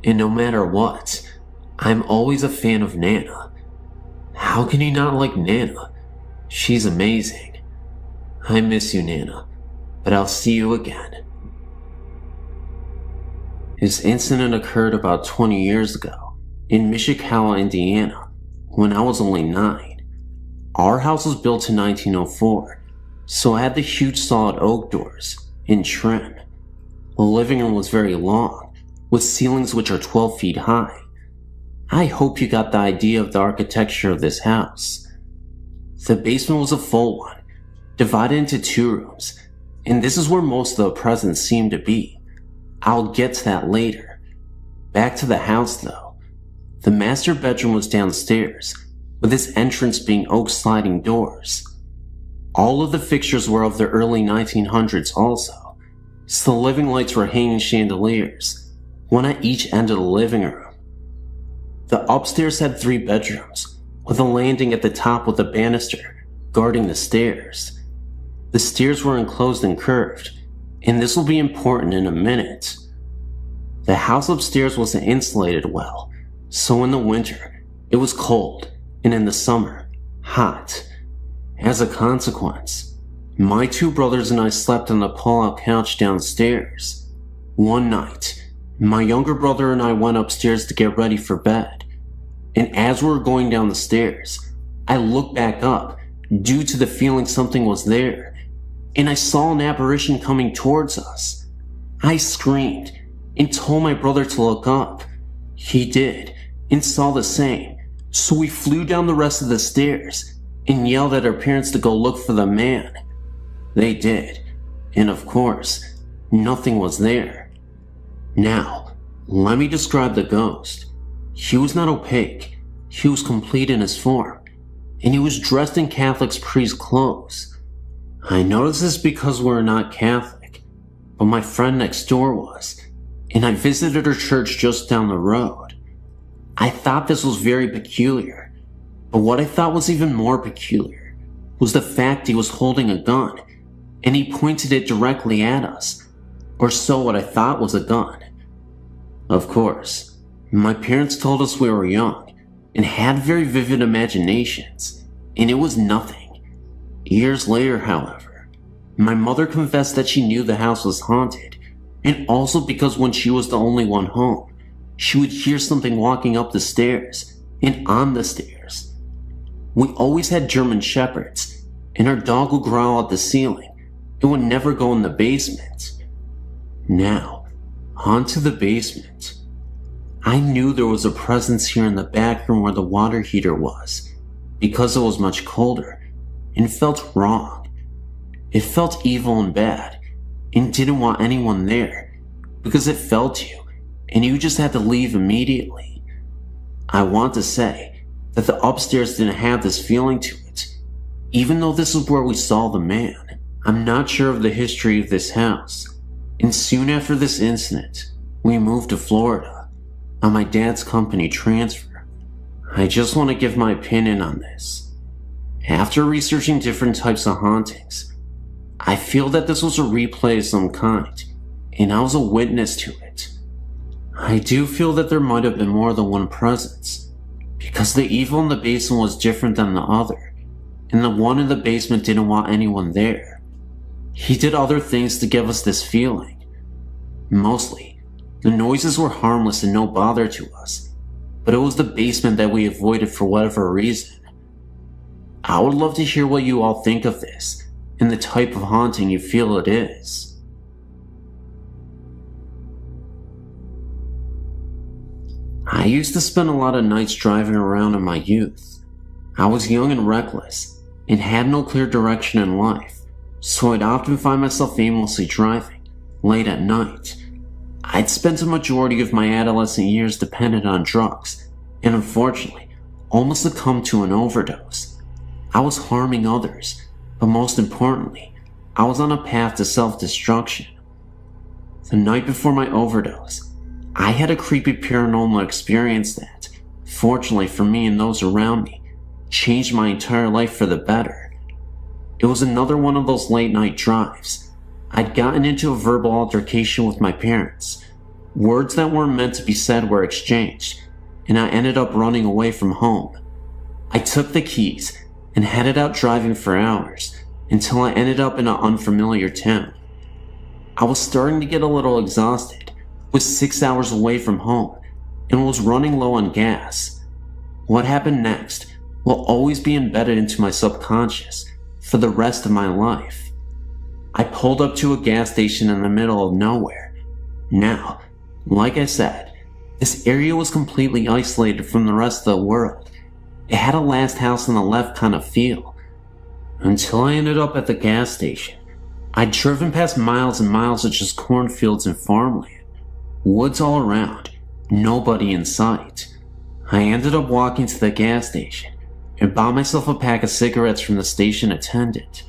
And no matter what, I'm always a fan of Nana. How can you not like Nana? She's amazing. I miss you, Nana, but I'll see you again. This incident occurred about 20 years ago in Mishikawa, Indiana, when I was only 9. Our house was built in 1904, so I had the huge solid oak doors and trim. The living room was very long, with ceilings which are 12 feet high. I hope you got the idea of the architecture of this house. The basement was a full one, divided into 2 rooms, and this is where most of the presents seemed to be. I'll get to that later. Back to the house though. The master bedroom was downstairs, with its entrance being oak sliding doors. All of the fixtures were of the early 1900s also, so the living lights were hanging chandeliers, one at each end of the living room. The upstairs had 3 bedrooms, with a landing at the top with a banister guarding the stairs. The stairs were enclosed and curved, and this will be important in a minute. The house upstairs wasn't insulated well, so in the winter, it was cold, and in the summer, hot. As a consequence, my 2 brothers and I slept on the pull-out couch downstairs. One night, my younger brother and I went upstairs to get ready for bed, and as we were going down the stairs, I looked back up due to the feeling something was there, and I saw an apparition coming towards us. I screamed and told my brother to look up. He did, and saw the same, so we flew down the rest of the stairs and yelled at our parents to go look for the man. They did, and of course, nothing was there. Now, let me describe the ghost. He was not opaque, he was complete in his form, and he was dressed in Catholic priest clothes. I noticed this because we're not Catholic, but my friend next door was, and I visited her church just down the road. I thought this was very peculiar, but what I thought was even more peculiar was the fact he was holding a gun, and he pointed it directly at us, or so what I thought was a gun. Of course, my parents told us we were young and had very vivid imaginations, and it was nothing. Years later, however, my mother confessed that she knew the house was haunted, and also because when she was the only one home, she would hear something walking up the stairs and on the stairs. We always had German shepherds, and our dog would growl at the ceiling and would never go in the basement. Now, onto the basement. I knew there was a presence here in the back room where the water heater was, because it was much colder, and felt wrong. It felt evil and bad, and didn't want anyone there, because it felt you, and you just had to leave immediately. I want to say that the upstairs didn't have this feeling to it, even though this is where we saw the man. I'm not sure of the history of this house, and soon after this incident, we moved to Florida on my dad's company transfer. I just want to give my opinion on this. After researching different types of hauntings, I feel that this was a replay of some kind, and I was a witness to it. I do feel that there might have been more than one presence, because the evil in the basement was different than the other, and the one in the basement didn't want anyone there. He did other things to give us this feeling. Mostly, the noises were harmless and no bother to us, but it was the basement that we avoided for whatever reason. I would love to hear what you all think of this, and the type of haunting you feel it is. I used to spend a lot of nights driving around in my youth. I was young and reckless, and had no clear direction in life, so I'd often find myself aimlessly driving, late at night. I'd spent a majority of my adolescent years dependent on drugs, and unfortunately, almost succumbed to an overdose. I was harming others, but most importantly, I was on a path to self-destruction. The night before my overdose, I had a creepy paranormal experience that, fortunately for me and those around me, changed my entire life for the better. It was another one of those late night drives. I'd gotten into a verbal altercation with my parents. Words that weren't meant to be said were exchanged, and I ended up running away from home. I took the keys and headed out driving for hours until I ended up in an unfamiliar town. I was starting to get a little exhausted, was 6 hours away from home, and was running low on gas. What happened next will always be embedded into my subconscious for the rest of my life. I pulled up to a gas station in the middle of nowhere. Now, like I said, this area was completely isolated from the rest of the world. It had a last house on the left kind of feel. Until I ended up at the gas station. I'd driven past miles and miles of just cornfields and farmland. Woods all around, nobody in sight. I ended up walking to the gas station and bought myself a pack of cigarettes from the station attendant.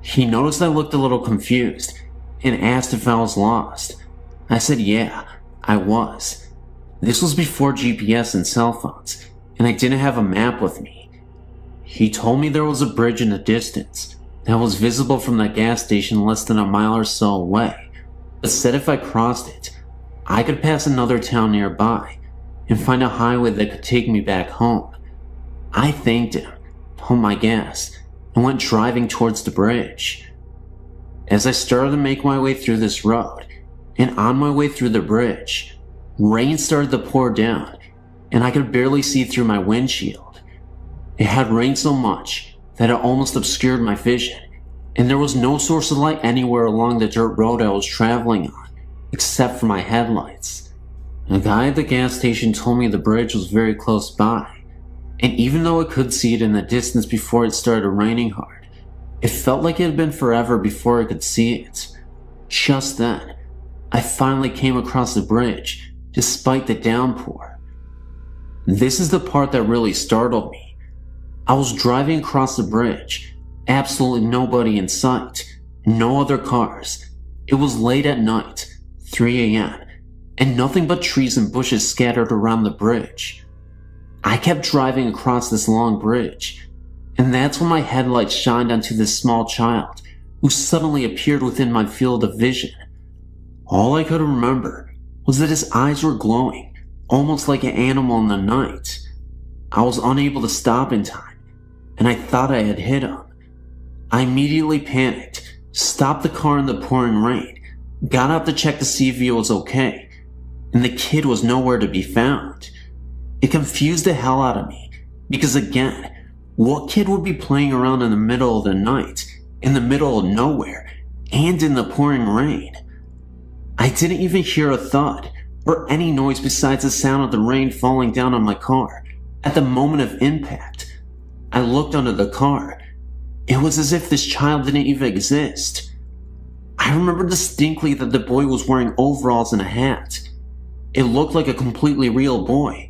He noticed I looked a little confused and asked if I was lost. I said yeah, I was. This was before GPS and cell phones, and I didn't have a map with me. He told me there was a bridge in the distance that was visible from the gas station less than a mile or so away, but said if I crossed it, I could pass another town nearby and find a highway that could take me back home. I thanked him, pumped my gas, and went driving towards the bridge. As I started to make my way through this road, and on my way through the bridge, rain started to pour down, and I could barely see through my windshield. It had rained so much that it almost obscured my vision, and there was no source of light anywhere along the dirt road I was traveling on, except for my headlights. The guy at the gas station told me the bridge was very close by, and even though I could see it in the distance before it started raining hard, it felt like it had been forever before I could see it. Just then, I finally came across the bridge, despite the downpour. This is the part that really startled me. I was driving across the bridge, absolutely nobody in sight, no other cars. It was late at night, 3 a.m., and nothing but trees and bushes scattered around the bridge. I kept driving across this long bridge, and that's when my headlights shined onto this small child who suddenly appeared within my field of vision. All I could remember was that his eyes were glowing, almost like an animal in the night. I was unable to stop in time, and I thought I had hit him. I immediately panicked, stopped the car in the pouring rain, got out to check to see if he was okay, and the kid was nowhere to be found. It confused the hell out of me, because again, what kid would be playing around in the middle of the night, in the middle of nowhere, and in the pouring rain? I didn't even hear a thud, or any noise besides the sound of the rain falling down on my car. At the moment of impact, I looked under the car. It was as if this child didn't even exist. I remember distinctly that the boy was wearing overalls and a hat. It looked like a completely real boy.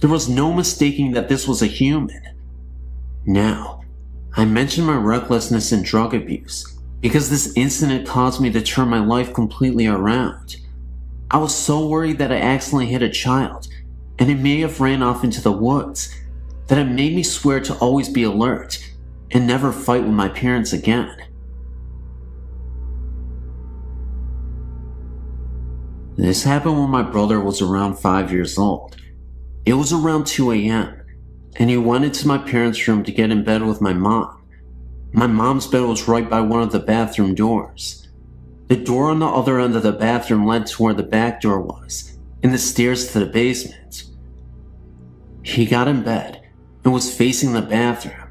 There was no mistaking that this was a human. Now, I mentioned my recklessness and drug abuse because this incident caused me to turn my life completely around. I was so worried that I accidentally hit a child, and it may have ran off into the woods, that it made me swear to always be alert and never fight with my parents again. This happened when my brother was around 5 years old. It was around 2 a.m., and he went into my parents' room to get in bed with my mom. My mom's bed was right by one of the bathroom doors. The door on the other end of the bathroom led to where the back door was, and the stairs to the basement. He got in bed and was facing the bathroom.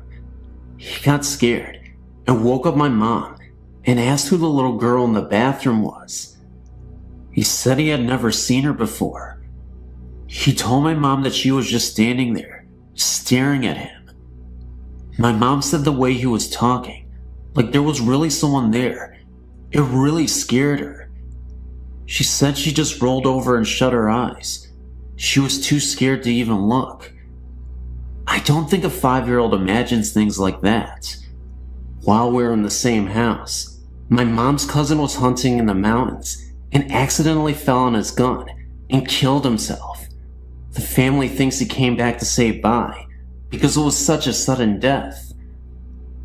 He got scared and woke up my mom and asked who the little girl in the bathroom was. He said he had never seen her before. He told my mom that she was just standing there, staring at him. My mom said the way he was talking, like there was really someone there, it really scared her. She said she just rolled over and shut her eyes. She was too scared to even look. I don't think a 5-year-old imagines things like that. While we were in the same house, my mom's cousin was hunting in the mountains and accidentally fell on his gun and killed himself. The family thinks he came back to say bye because it was such a sudden death.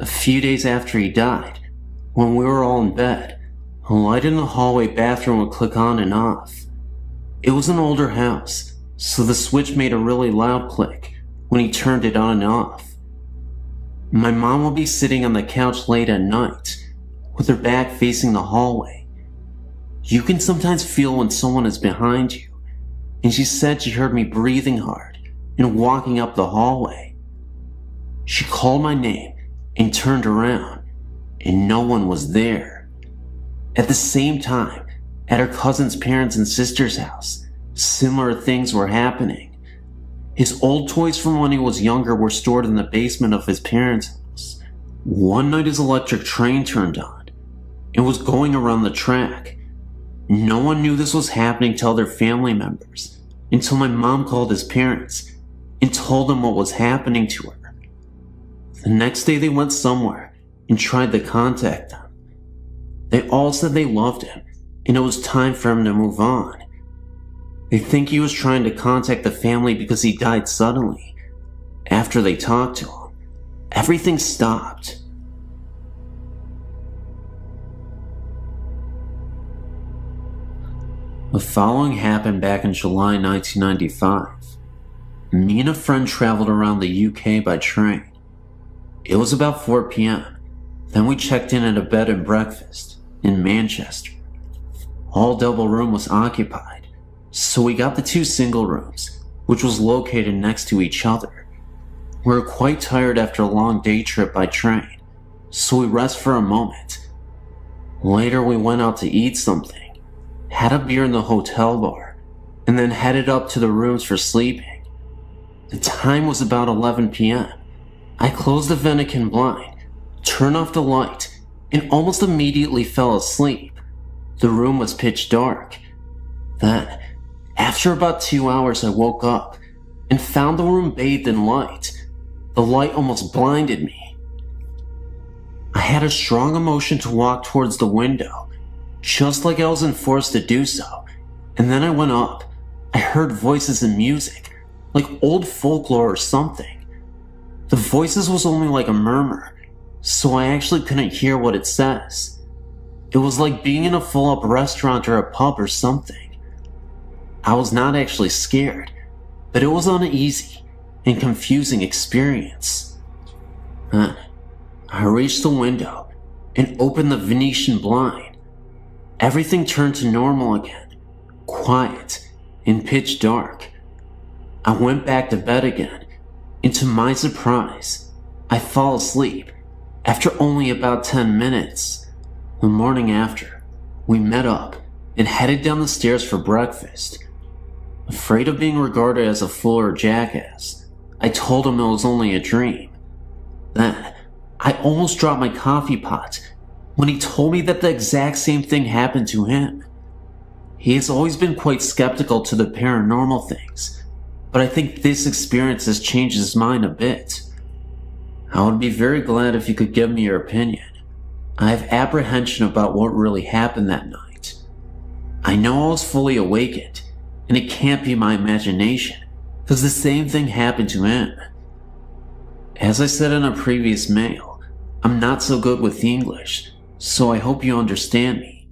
A few days after he died, when we were all in bed, a light in the hallway bathroom would click on and off. It was an older house, so the switch made a really loud click when he turned it on and off. My mom would be sitting on the couch late at night, with her back facing the hallway. You can sometimes feel when someone is behind you, and she said she heard me breathing hard and walking up the hallway. She called my name and turned around, and no one was there. At the same time, at her cousin's parents' and sister's house, similar things were happening. His old toys from when he was younger were stored in the basement of his parents' house. One night his electric train turned on. It was going around the track. No one knew this was happening to other family members until my mom called his parents and told them what was happening to her. The next day they went somewhere and tried to contact them. They all said they loved him and it was time for him to move on. They think he was trying to contact the family because he died suddenly. After they talked to him, everything stopped. The following happened back in July 1995. Me and a friend traveled around the UK by train. It was about 4 p.m. Then we checked in at a bed and breakfast in Manchester. All double room was occupied, so we got the 2 single rooms, which was located next to each other. We were quite tired after a long day trip by train, so we rest for a moment. Later we went out to eat something, had a beer in the hotel bar, and then headed up to the rooms for sleeping. The time was about 11 p.m. I closed the Vatican blind, turned off the light, and almost immediately fell asleep. The room was pitch dark. Then, after about 2 hours, I woke up and found the room bathed in light. The light almost blinded me. I had a strong emotion to walk towards the window, just like I was enforced to do so, and then I went up. I heard voices and music, like old folklore or something. The voices was only like a murmur, so I actually couldn't hear what it says. It was like being in a full-up restaurant or a pub or something. I was not actually scared, but it was an uneasy and confusing experience. Then, I reached the window and opened the Venetian blind. Everything turned to normal again, quiet and pitch dark. I went back to bed again, and to my surprise, I fell asleep after only about 10 minutes. The morning after, we met up and headed down the stairs for breakfast. Afraid of being regarded as a fool or jackass, I told him it was only a dream. Then, I almost dropped my coffee pot when he told me that the exact same thing happened to him. He has always been quite skeptical to the paranormal things, but I think this experience has changed his mind a bit. I would be very glad if you could give me your opinion. I have apprehension about what really happened that night. I know I was fully awakened, and it can't be my imagination, because the same thing happened to him. As I said in a previous mail, I'm not so good with English, so I hope you understand me.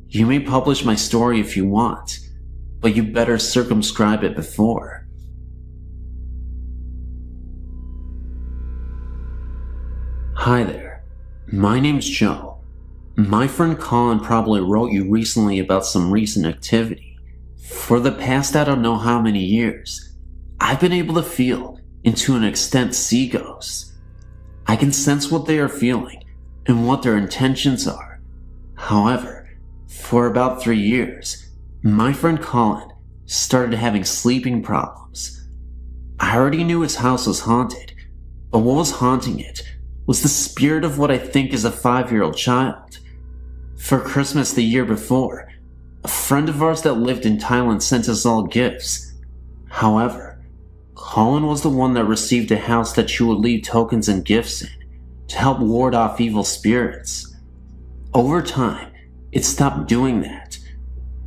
You may publish my story if you want, but you better circumscribe it before. Hi there, my name's Joe. My friend Colin probably wrote you recently about some recent activity. For the past I don't know how many years, I've been able to feel, and to an extent see ghosts. I can sense what they are feeling and what their intentions are. However, for about 3 years, my friend Colin started having sleeping problems. I already knew his house was haunted, but what was haunting it was the spirit of what I think is a 5-year-old child. For Christmas the year before, a friend of ours that lived in Thailand sent us all gifts. However, Colin was the one that received a house that she would leave tokens and gifts in to help ward off evil spirits. Over time, it stopped doing that.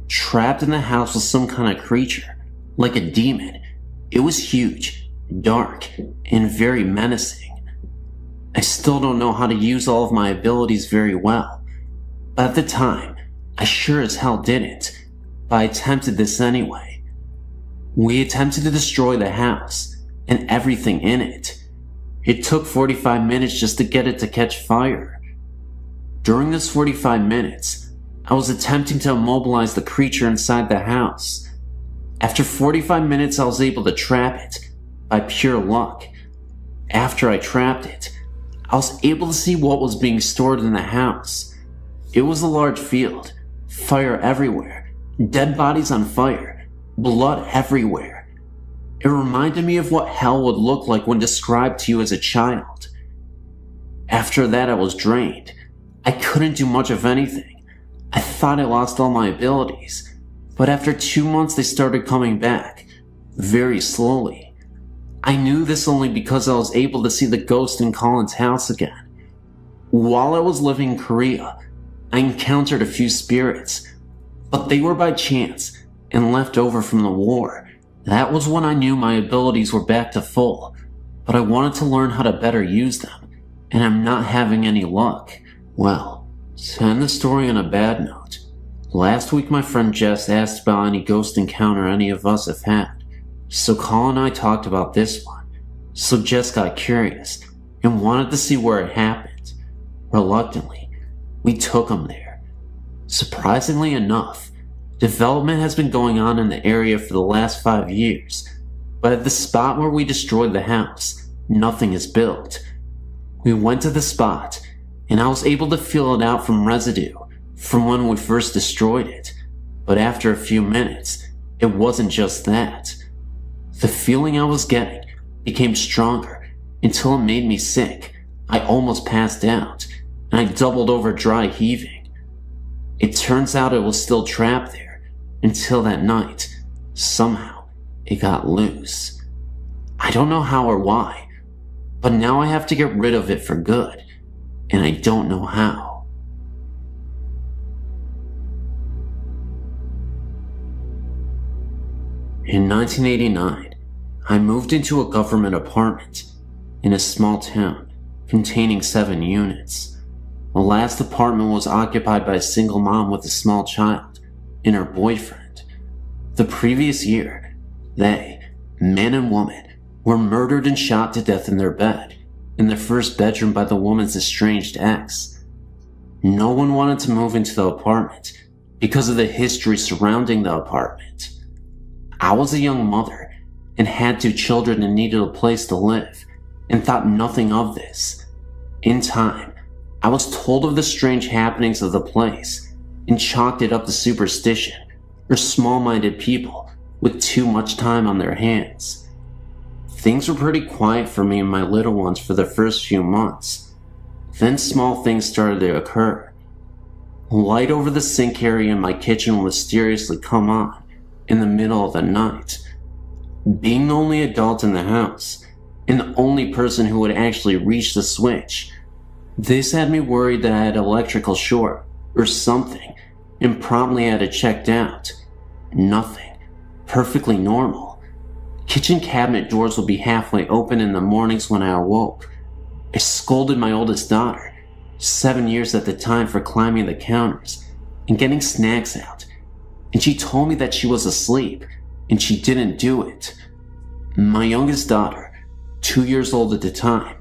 Trapped in the house was some kind of creature, like a demon. It was huge, dark, and very menacing. I still don't know how to use all of my abilities very well, but at the time, I sure as hell didn't, but I attempted this anyway. We attempted to destroy the house and everything in it. It took 45 minutes just to get it to catch fire. During this 45 minutes, I was attempting to immobilize the creature inside the house. After 45 minutes, I was able to trap it by pure luck. After I trapped it, I was able to see what was being stored in the house. It was a large field, fire everywhere, dead bodies on fire, blood everywhere. It reminded me of what hell would look like when described to you as a child. After that, I was drained. I couldn't do much of anything. I thought I lost all my abilities, but after 2 months they started coming back, very slowly. I knew this only because I was able to see the ghost in Colin's house again. While I was living in Korea, I encountered a few spirits, but they were by chance and left over from the war. That was when I knew my abilities were back to full, but I wanted to learn how to better use them, and I'm not having any luck. Well, to end the story on a bad note, last week my friend Jess asked about any ghost encounter any of us have had, so Colin and I talked about this one. So Jess got curious and wanted to see where it happened. Reluctantly, we took him there. Surprisingly enough, development has been going on in the area for the last 5 years, but at the spot where we destroyed the house, nothing is built. We went to the spot, and I was able to feel it out from residue from when we first destroyed it, but after a few minutes, it wasn't just that. The feeling I was getting became stronger until it made me sick. I almost passed out, and I doubled over dry heaving. It turns out it was still trapped there until that night. Somehow, it got loose. I don't know how or why, but now I have to get rid of it for good, and I don't know how. In 1989, I moved into a government apartment in a small town containing 7 units. The last apartment was occupied by a single mom with a small child and her boyfriend. The previous year, they, man and woman, were murdered and shot to death in their bed, in their first bedroom by the woman's estranged ex. No one wanted to move into the apartment because of the history surrounding the apartment. I was a young mother and had 2 children and needed a place to live, and thought nothing of this. In time, I was told of the strange happenings of the place and chalked it up to superstition or small-minded people with too much time on their hands. Things were pretty quiet for me and my little ones for the first few months. Then small things started to occur. Light over the sink area in my kitchen would mysteriously come on in the middle of the night. Being the only adult in the house, and the only person who would actually reach the switch, this had me worried that I had electrical short or something, and promptly had it checked out. Nothing. Perfectly normal. Kitchen cabinet doors would be halfway open in the mornings when I awoke. I scolded my oldest daughter, 7 years at the time, for climbing the counters and getting snacks out, and she told me that she was asleep and she didn't do it. My youngest daughter, 2 years old at the time,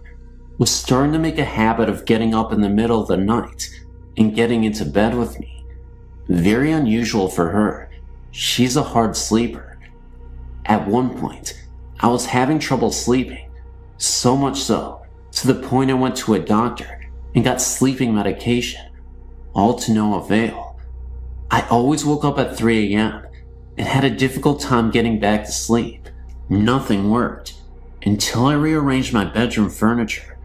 was starting to make a habit of getting up in the middle of the night and getting into bed with me. Very unusual for her. She's a hard sleeper. At one point, I was having trouble sleeping, so much so, to the point I went to a doctor and got sleeping medication, all to no avail. I always woke up at 3 a.m. and had a difficult time getting back to sleep. Nothing worked until I rearranged my bedroom furniture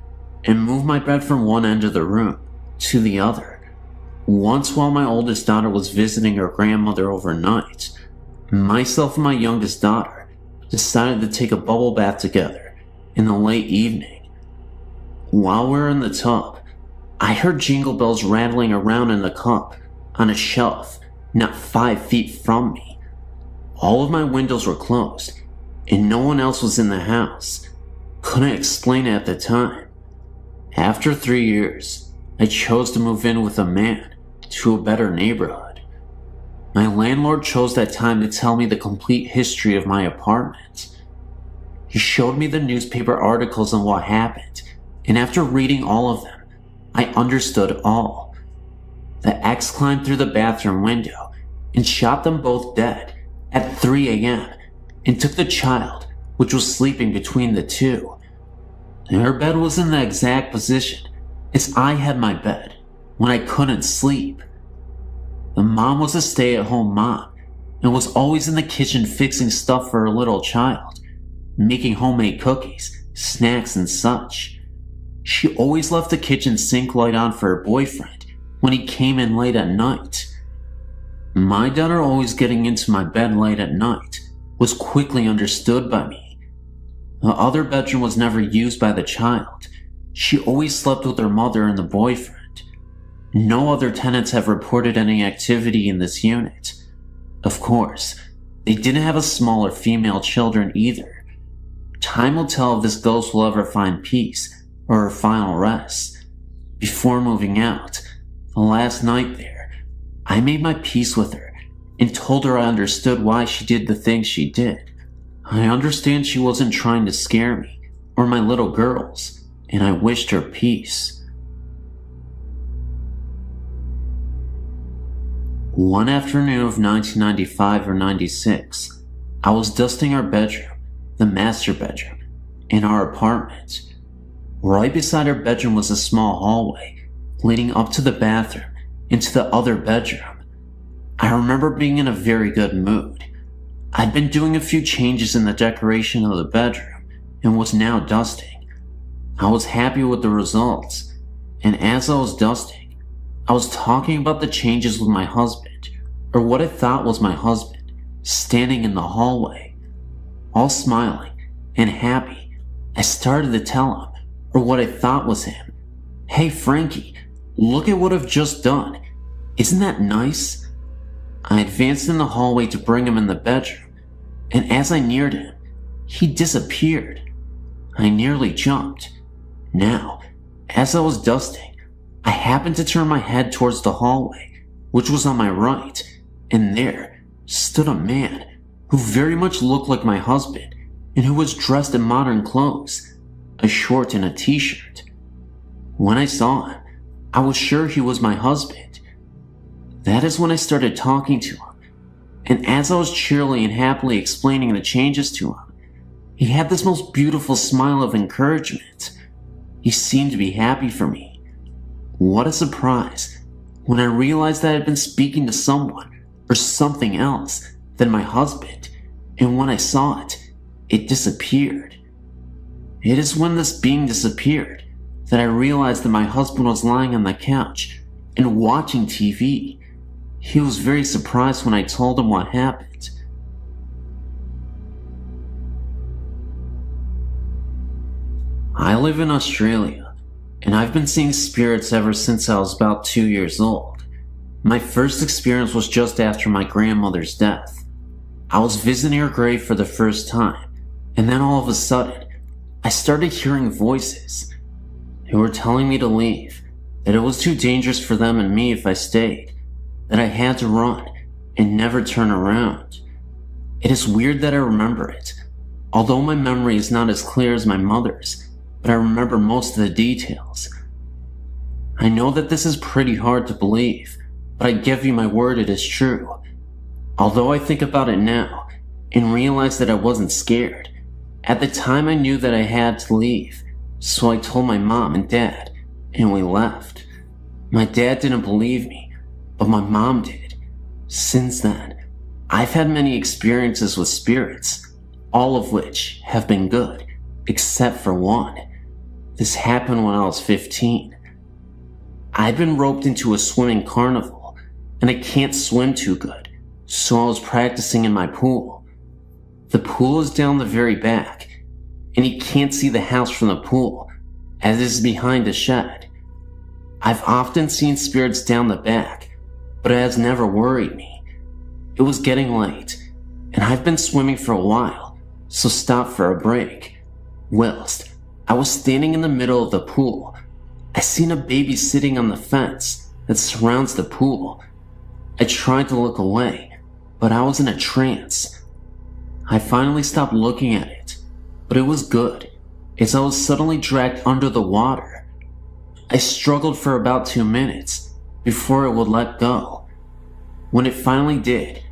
and moved my bed from one end of the room to the other. Once, while my oldest daughter was visiting her grandmother overnight, myself and my youngest daughter decided to take a bubble bath together in the late evening. While we were in the tub, I heard jingle bells rattling around in the cup on a shelf not 5 feet from me. All of my windows were closed, and no one else was in the house. Couldn't explain it at the time. After 3 years, I chose to move in with a man to a better neighborhood. My landlord chose that time to tell me the complete history of my apartment. He showed me the newspaper articles on what happened, and after reading all of them, I understood all. The ex climbed through the bathroom window and shot them both dead at 3 a.m. and took the child, which was sleeping between the two. Her bed was in the exact position as I had my bed when I couldn't sleep. The mom was a stay-at-home mom and was always in the kitchen fixing stuff for her little child, making homemade cookies, snacks, and such. She always left the kitchen sink light on for her boyfriend when he came in late at night. My daughter always getting into my bed late at night was quickly understood by me. The other bedroom was never used by the child. She always slept with her mother and the boyfriend. No other tenants have reported any activity in this unit. Of course, they didn't have a smaller female children either. Time will tell if this ghost will ever find peace or her final rest. Before moving out, the last night there, I made my peace with her and told her I understood why she did the things she did. I understand she wasn't trying to scare me or my little girls, and I wished her peace. One afternoon of 1995 or 96, I was dusting our bedroom, the master bedroom, in our apartment. Right beside our bedroom was a small hallway leading up to the bathroom into the other bedroom. I remember being in a very good mood. I'd been doing a few changes in the decoration of the bedroom and was now dusting. I was happy with the results, and as I was dusting, I was talking about the changes with my husband, or what I thought was my husband, standing in the hallway. All smiling and happy, I started to tell him, or what I thought was him, "Hey Frankie, look at what I've just done. Isn't that nice?" I advanced in the hallway to bring him in the bedroom, and as I neared him, he disappeared. I nearly jumped. Now, as I was dusting, I happened to turn my head towards the hallway, which was on my right, and there stood a man who very much looked like my husband and who was dressed in modern clothes, a short and a t-shirt. When I saw him, I was sure he was my husband. That is when I started talking to him, and as I was cheerily and happily explaining the changes to him, he had this most beautiful smile of encouragement. He seemed to be happy for me. What a surprise when I realized that I had been speaking to someone or something else than my husband, and when I saw it, it disappeared. It is when this being disappeared that I realized that my husband was lying on the couch and watching TV. He was very surprised when I told him what happened. I live in Australia, and I've been seeing spirits ever since I was about 2 years old. My first experience was just after my grandmother's death. I was visiting her grave for the first time, and then all of a sudden, I started hearing voices. They were telling me to leave, that it was too dangerous for them and me if I stayed, that I had to run and never turn around. It is weird that I remember it, although my memory is not as clear as my mother's, but I remember most of the details. I know that this is pretty hard to believe, but I give you my word it is true. Although I think about it now and realize that I wasn't scared, at the time I knew that I had to leave, so I told my mom and dad, and we left. My dad didn't believe me, but my mom did. Since then, I've had many experiences with spirits, all of which have been good, except for one. This happened when I was 15. I'd been roped into a swimming carnival, and I can't swim too good, so I was practicing in my pool. The pool is down the very back, and you can't see the house from the pool, as it is behind a shed. I've often seen spirits down the back, but it has never worried me. It was getting late, and I've been swimming for a while, so stopped for a break. Whilst I was standing in the middle of the pool, I seen a baby sitting on the fence that surrounds the pool. I tried to look away, but I was in a trance. I finally stopped looking at it, but it was good, as I was suddenly dragged under the water. I struggled for about 2 minutes before it would let go. When it finally did,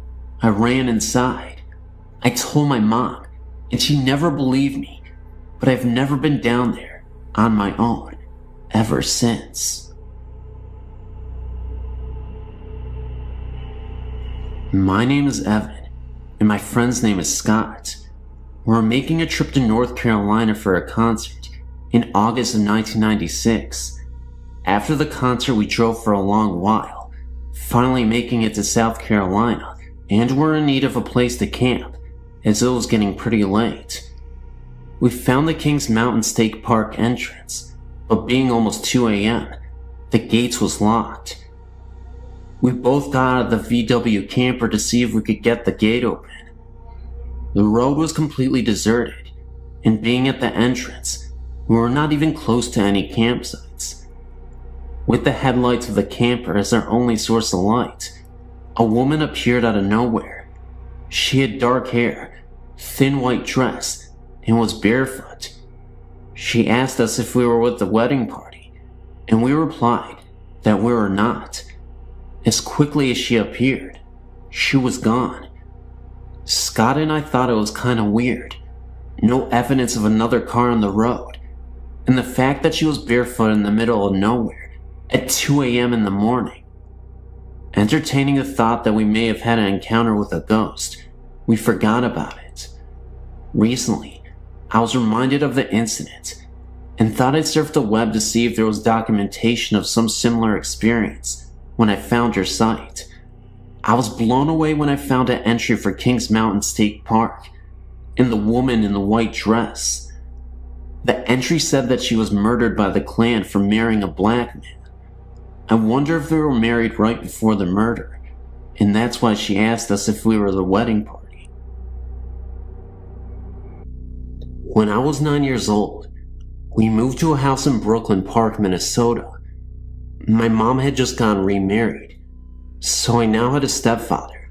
I ran inside. I told my mom, and she never believed me, but I've never been down there on my own ever since. My name is Evan, and my friend's name is Scott. We're making a trip to North Carolina for a concert in August of 1996. After the concert, we drove for a long while, finally making it to South Carolina, and we're in need of a place to camp, as it was getting pretty late. We found the Kings Mountain State Park entrance, but being almost 2 a.m., the gates was locked. We both got out of the VW camper to see if we could get the gate open. The road was completely deserted, and being at the entrance, we were not even close to any campsites. With the headlights of the camper as our only source of light, a woman appeared out of nowhere. She had dark hair, thin white dress, and was barefoot. She asked us if we were with the wedding party, and we replied that we were not. As quickly as she appeared, she was gone. Scott and I thought it was kinda weird. No evidence of another car on the road, and the fact that she was barefoot in the middle of nowhere at 2 a.m. in the morning. Entertaining the thought that we may have had an encounter with a ghost, we forgot about it. Recently, I was reminded of the incident and thought I'd surf the web to see if there was documentation of some similar experience when I found your site. I was blown away when I found an entry for Kings Mountain State Park and the woman in the white dress. The entry said that she was murdered by the Klan for marrying a black man. I wonder if they were married right before the murder, and that's why she asked us if we were the wedding party. When I was 9 years old, we moved to a house in Brooklyn Park, Minnesota. My mom had just gotten remarried, so I now had a stepfather,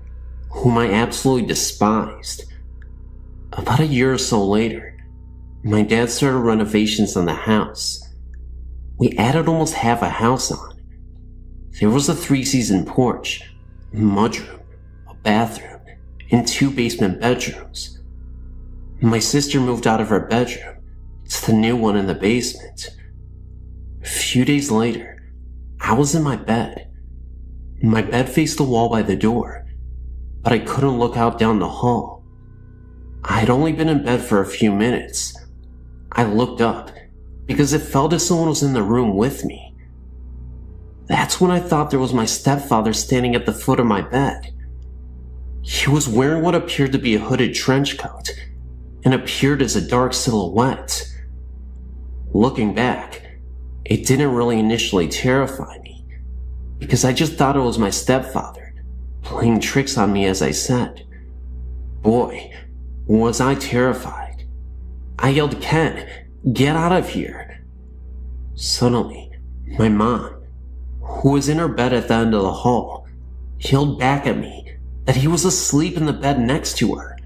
whom I absolutely despised. About a year or so later, my dad started renovations on the house. We added almost half a house on. There was a 3-season porch, a mudroom, a bathroom, and 2 basement bedrooms. My sister moved out of her bedroom to the new one in the basement. A few days later, I was in my bed. My bed faced the wall by the door, but I couldn't look out down the hall. I had only been in bed for a few minutes. I looked up because it felt as someone was in the room with me. That's when I thought there was my stepfather standing at the foot of my bed. He was wearing what appeared to be a hooded trench coat and appeared as a dark silhouette. Looking back, it didn't really initially terrify me, because I just thought it was my stepfather, playing tricks on me as I said. Boy, was I terrified. I yelled, "Ken, get out of here." Suddenly, my mom, who was in her bed at the end of the hall, yelled back at me that he was asleep in the bed next to her.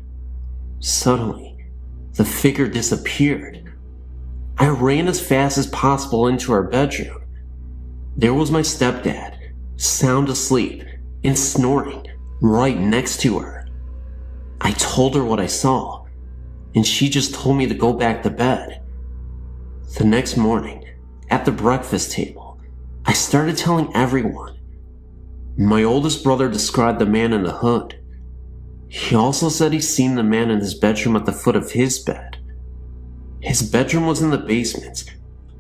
Suddenly, the figure disappeared. I ran as fast as possible into our bedroom. There was my stepdad, sound asleep and snoring right next to her. I told her what I saw, and she just told me to go back to bed. The next morning, at the breakfast table, I started telling everyone. My oldest brother described the man in the hood. He also said he'd seen the man in his bedroom at the foot of his bed. His bedroom was in the basement,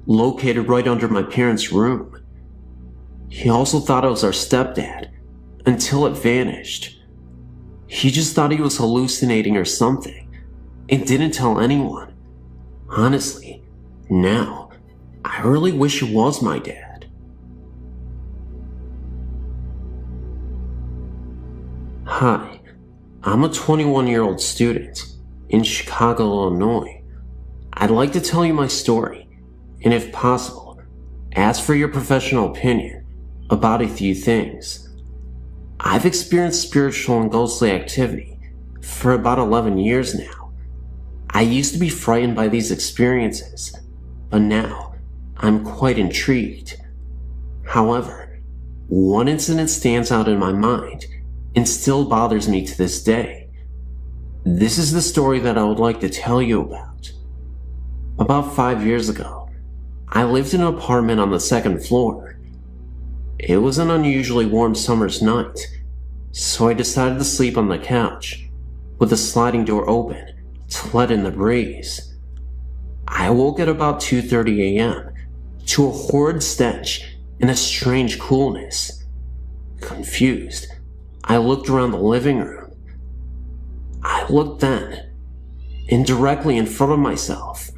located right under my parents' room. He also thought it was our stepdad, until it vanished. He just thought he was hallucinating or something, and didn't tell anyone. Honestly, now, I really wish it was my dad. Hi, I'm a 21-year-old student in Chicago, Illinois. I'd like to tell you my story, and if possible, ask for your professional opinion about a few things. I've experienced spiritual and ghostly activity for about 11 years now. I used to be frightened by these experiences, but now I'm quite intrigued. However, one incident stands out in my mind and still bothers me to this day. This is the story that I would like to tell you about. About 5 years ago, I lived in an apartment on the second floor. It was an unusually warm summer's night, so I decided to sleep on the couch, with the sliding door open to let in the breeze. I woke at about 2:30 a.m. to a horrid stench and a strange coolness. Confused, I looked around the living room. I looked then, and directly in front of myself,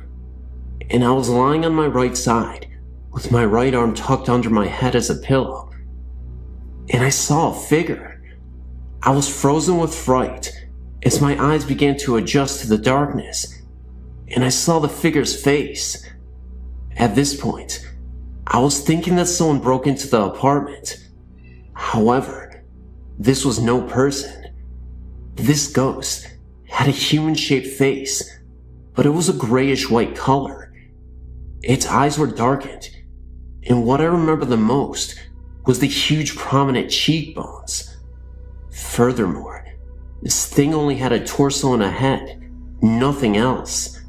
and I was lying on my right side, with my right arm tucked under my head as a pillow, and I saw a figure. I was frozen with fright as my eyes began to adjust to the darkness, and I saw the figure's face. At this point, I was thinking that someone broke into the apartment. However, this was no person. This ghost had a human-shaped face, but it was a grayish-white color. Its eyes were darkened, and what I remember the most was the huge prominent cheekbones. Furthermore, this thing only had a torso and a head, nothing else.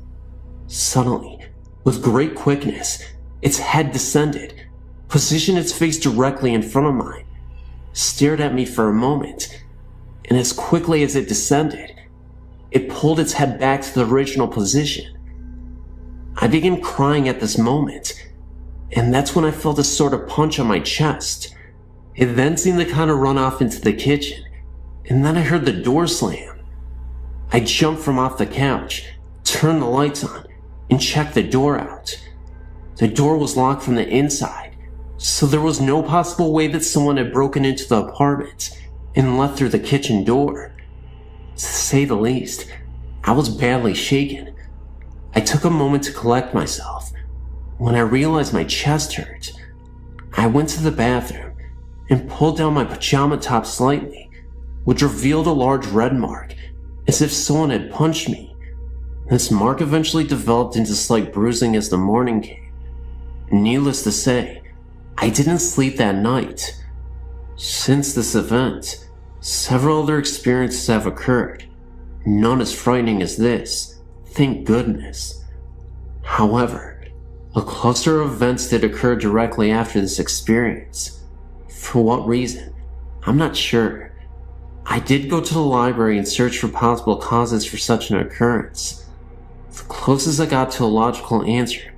Suddenly, with great quickness, its head descended, positioned its face directly in front of mine, stared at me for a moment, and as quickly as it descended, it pulled its head back to the original position. I began crying at this moment, and that's when I felt a sort of punch on my chest. It then seemed to kind of run off into the kitchen, and then I heard the door slam. I jumped from off the couch, turned the lights on, and checked the door out. The door was locked from the inside, so there was no possible way that someone had broken into the apartment and left through the kitchen door. To say the least, I was badly shaken. I took a moment to collect myself. When I realized my chest hurt, I went to the bathroom and pulled down my pajama top slightly, which revealed a large red mark, as if someone had punched me. This mark eventually developed into slight bruising as the morning came. Needless to say, I didn't sleep that night. Since this event, several other experiences have occurred, none as frightening as this. Thank goodness. However, a cluster of events did occur directly after this experience. For what reason? I'm not sure. I did go to the library and search for possible causes for such an occurrence. The closest I got to a logical answer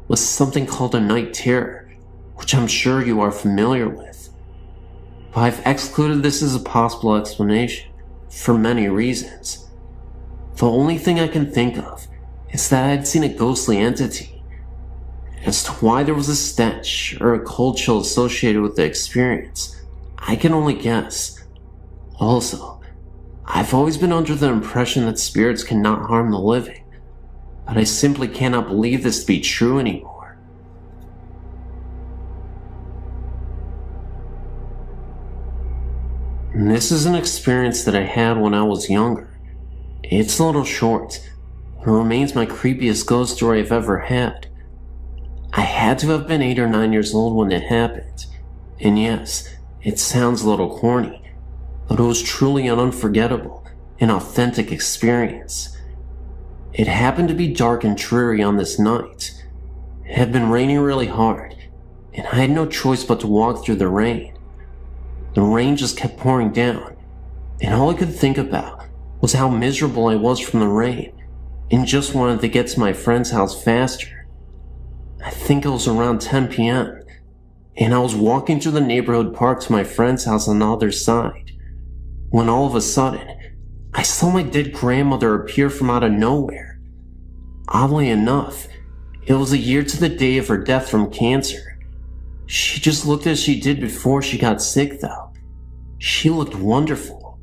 was something called a night terror, which I'm sure you are familiar with. But I've excluded this as a possible explanation, for many reasons. The only thing I can think of is that I had seen a ghostly entity. As to why there was a stench or a cold chill associated with the experience, I can only guess. Also, I've always been under the impression that spirits cannot harm the living, but I simply cannot believe this to be true anymore. And this is an experience that I had when I was younger. It's a little short. It remains my creepiest ghost story I've ever had. I had to have been 8 or 9 years old when it happened. And yes, it sounds a little corny, but it was truly an unforgettable and authentic experience. It happened to be dark and dreary on this night. It had been raining really hard, and I had no choice but to walk through the rain. The rain just kept pouring down, and all I could think about was how miserable I was from the rain, and just wanted to get to my friend's house faster. I think it was around 10 p.m., and I was walking through the neighborhood park to my friend's house on the other side, when all of a sudden, I saw my dead grandmother appear from out of nowhere. Oddly enough, it was a year to the day of her death from cancer. She just looked as she did before she got sick though. She looked wonderful.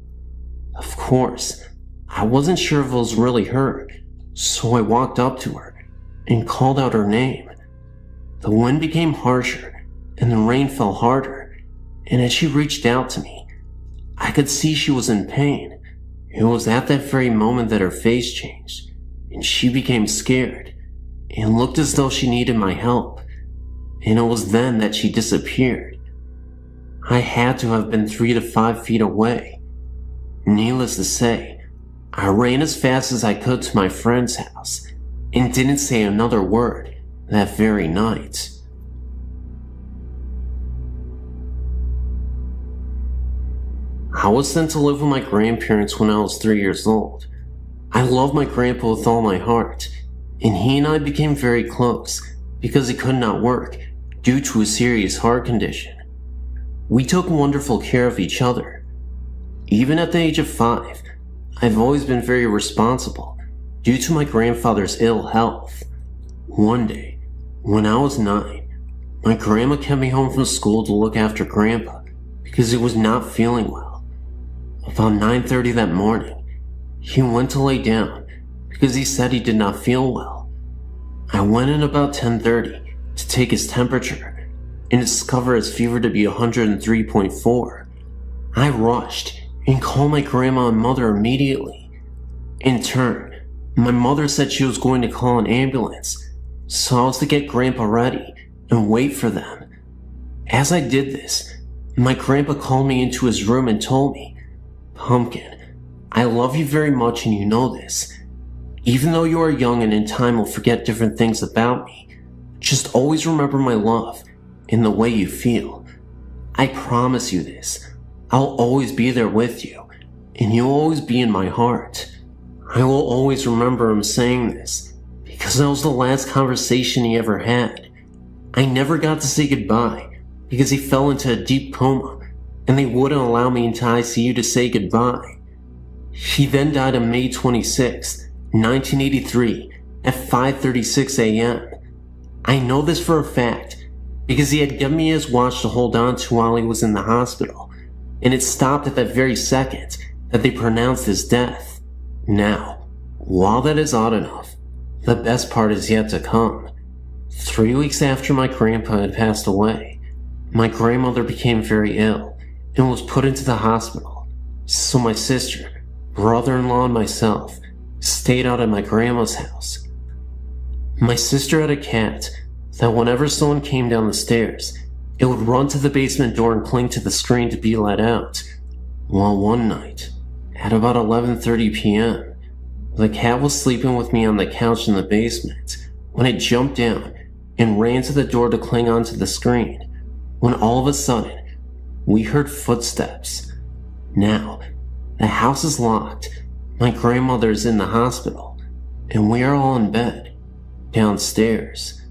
Of course, I wasn't sure if it was really her, so I walked up to her and called out her name. The wind became harsher and the rain fell harder, and as she reached out to me, I could see she was in pain. It was at that very moment that her face changed, and she became scared and looked as though she needed my help, and it was then that she disappeared. I had to have been 3 to 5 feet away. Needless to say, I ran as fast as I could to my friend's house and didn't say another word that very night. I was sent to live with my grandparents when I was 3 years old. I loved my grandpa with all my heart, and he and I became very close because he could not work due to a serious heart condition. We took wonderful care of each other. Even at the age of 5, I've always been very responsible due to my grandfather's ill health. One day, when I was 9, my grandma kept me home from school to look after Grandpa because he was not feeling well. About 9:30 that morning, he went to lay down because he said he did not feel well. I went in about 10:30 to take his temperature and discovered his fever to be 103.4. I rushed and called my grandma and mother immediately. In turn, my mother said she was going to call an ambulance, so I was to get Grandpa ready and wait for them. As I did this, my grandpa called me into his room and told me, "Pumpkin, I love you very much and you know this. Even though you are young and in time will forget different things about me, just always remember my love and the way you feel. I promise you this. I'll always be there with you, and you'll always be in my heart." I will always remember him saying this, because that was the last conversation he ever had. I never got to say goodbye, because he fell into a deep coma, and they wouldn't allow me into ICU to say goodbye. He then died on May 26, 1983, at 5:36 a.m. I know this for a fact, because he had given me his watch to hold on to while he was in the hospital, and it stopped at that very second that they pronounced his death. Now, while that is odd enough, the best part is yet to come. 3 weeks after my grandpa had passed away, my grandmother became very ill and was put into the hospital, so my sister, brother-in-law, and myself stayed out at my grandma's house. My sister had a cat that whenever someone came down the stairs, it would run to the basement door and cling to the screen to be let out. Well, one night, at about 11:30 p.m., the cat was sleeping with me on the couch in the basement when it jumped down and ran to the door to cling onto the screen, when all of a sudden, we heard footsteps. Now, the house is locked, my grandmother is in the hospital, and we are all in bed, downstairs.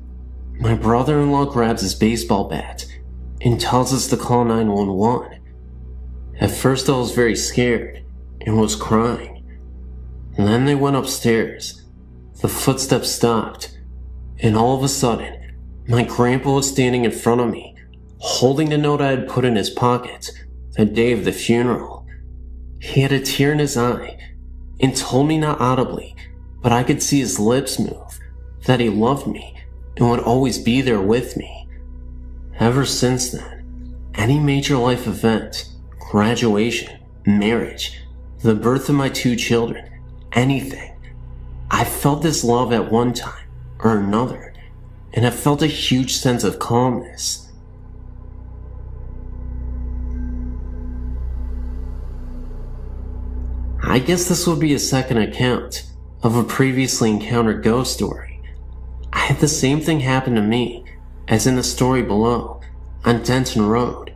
My brother-in-law grabs his baseball bat and tells us to call 911. At first I was very scared and was crying. And then they went upstairs. The footsteps stopped, and all of a sudden, my grandpa was standing in front of me, holding the note I had put in his pocket the day of the funeral. He had a tear in his eye and told me not audibly, but I could see his lips move, that he loved me and would always be there with me. Ever since then, any major life event, graduation, marriage, the birth of my 2 children, anything, I felt this love at one time or another, and I felt a huge sense of calmness. I guess this would be a second account of a previously encountered ghost story. I had the same thing happen to me as in the story below on Denton Road,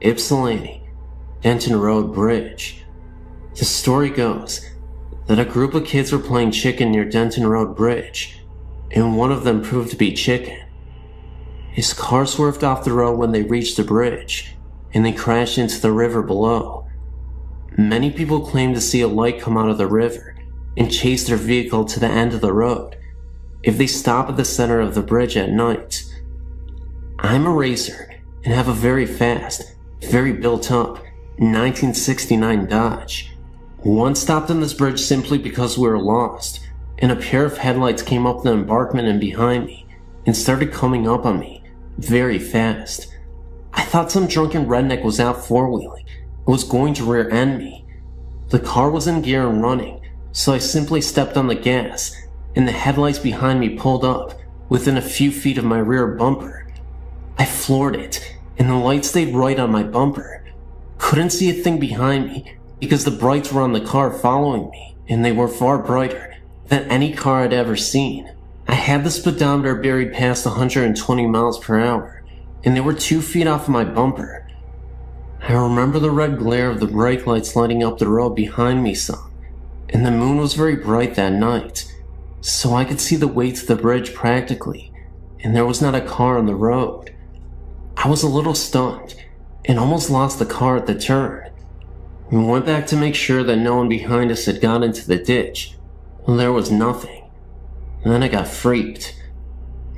Ypsilanti, Denton Road Bridge. The story goes that a group of kids were playing chicken near Denton Road Bridge, and one of them proved to be Chicken. His car swerved off the road when they reached the bridge, and they crashed into the river below. Many people claim to see a light come out of the river and chase their vehicle to the end of the road if they stop at the center of the bridge at night. I'm a racer and have a very fast, very built up 1969 Dodge. Once stopped on this bridge simply because we were lost, and a pair of headlights came up the embankment and behind me and started coming up on me very fast. I thought some drunken redneck was out four-wheeling and was going to rear-end me. The car was in gear and running, so I simply stepped on the gas, and the headlights behind me pulled up within a few feet of my rear bumper. I floored it, and the light stayed right on my bumper. Couldn't see a thing behind me because the brights were on the car following me, and they were far brighter than any car I'd ever seen. I had the speedometer buried past 120 miles per hour, and they were 2 feet off of my bumper. I remember the red glare of the brake lights lighting up the road behind me some, and the moon was very bright that night, so I could see the way to the bridge practically, and there was not a car on the road. I was a little stunned, and almost lost the car at the turn. We went back to make sure that no one behind us had got into the ditch. Well, there was nothing. And then I got freaked.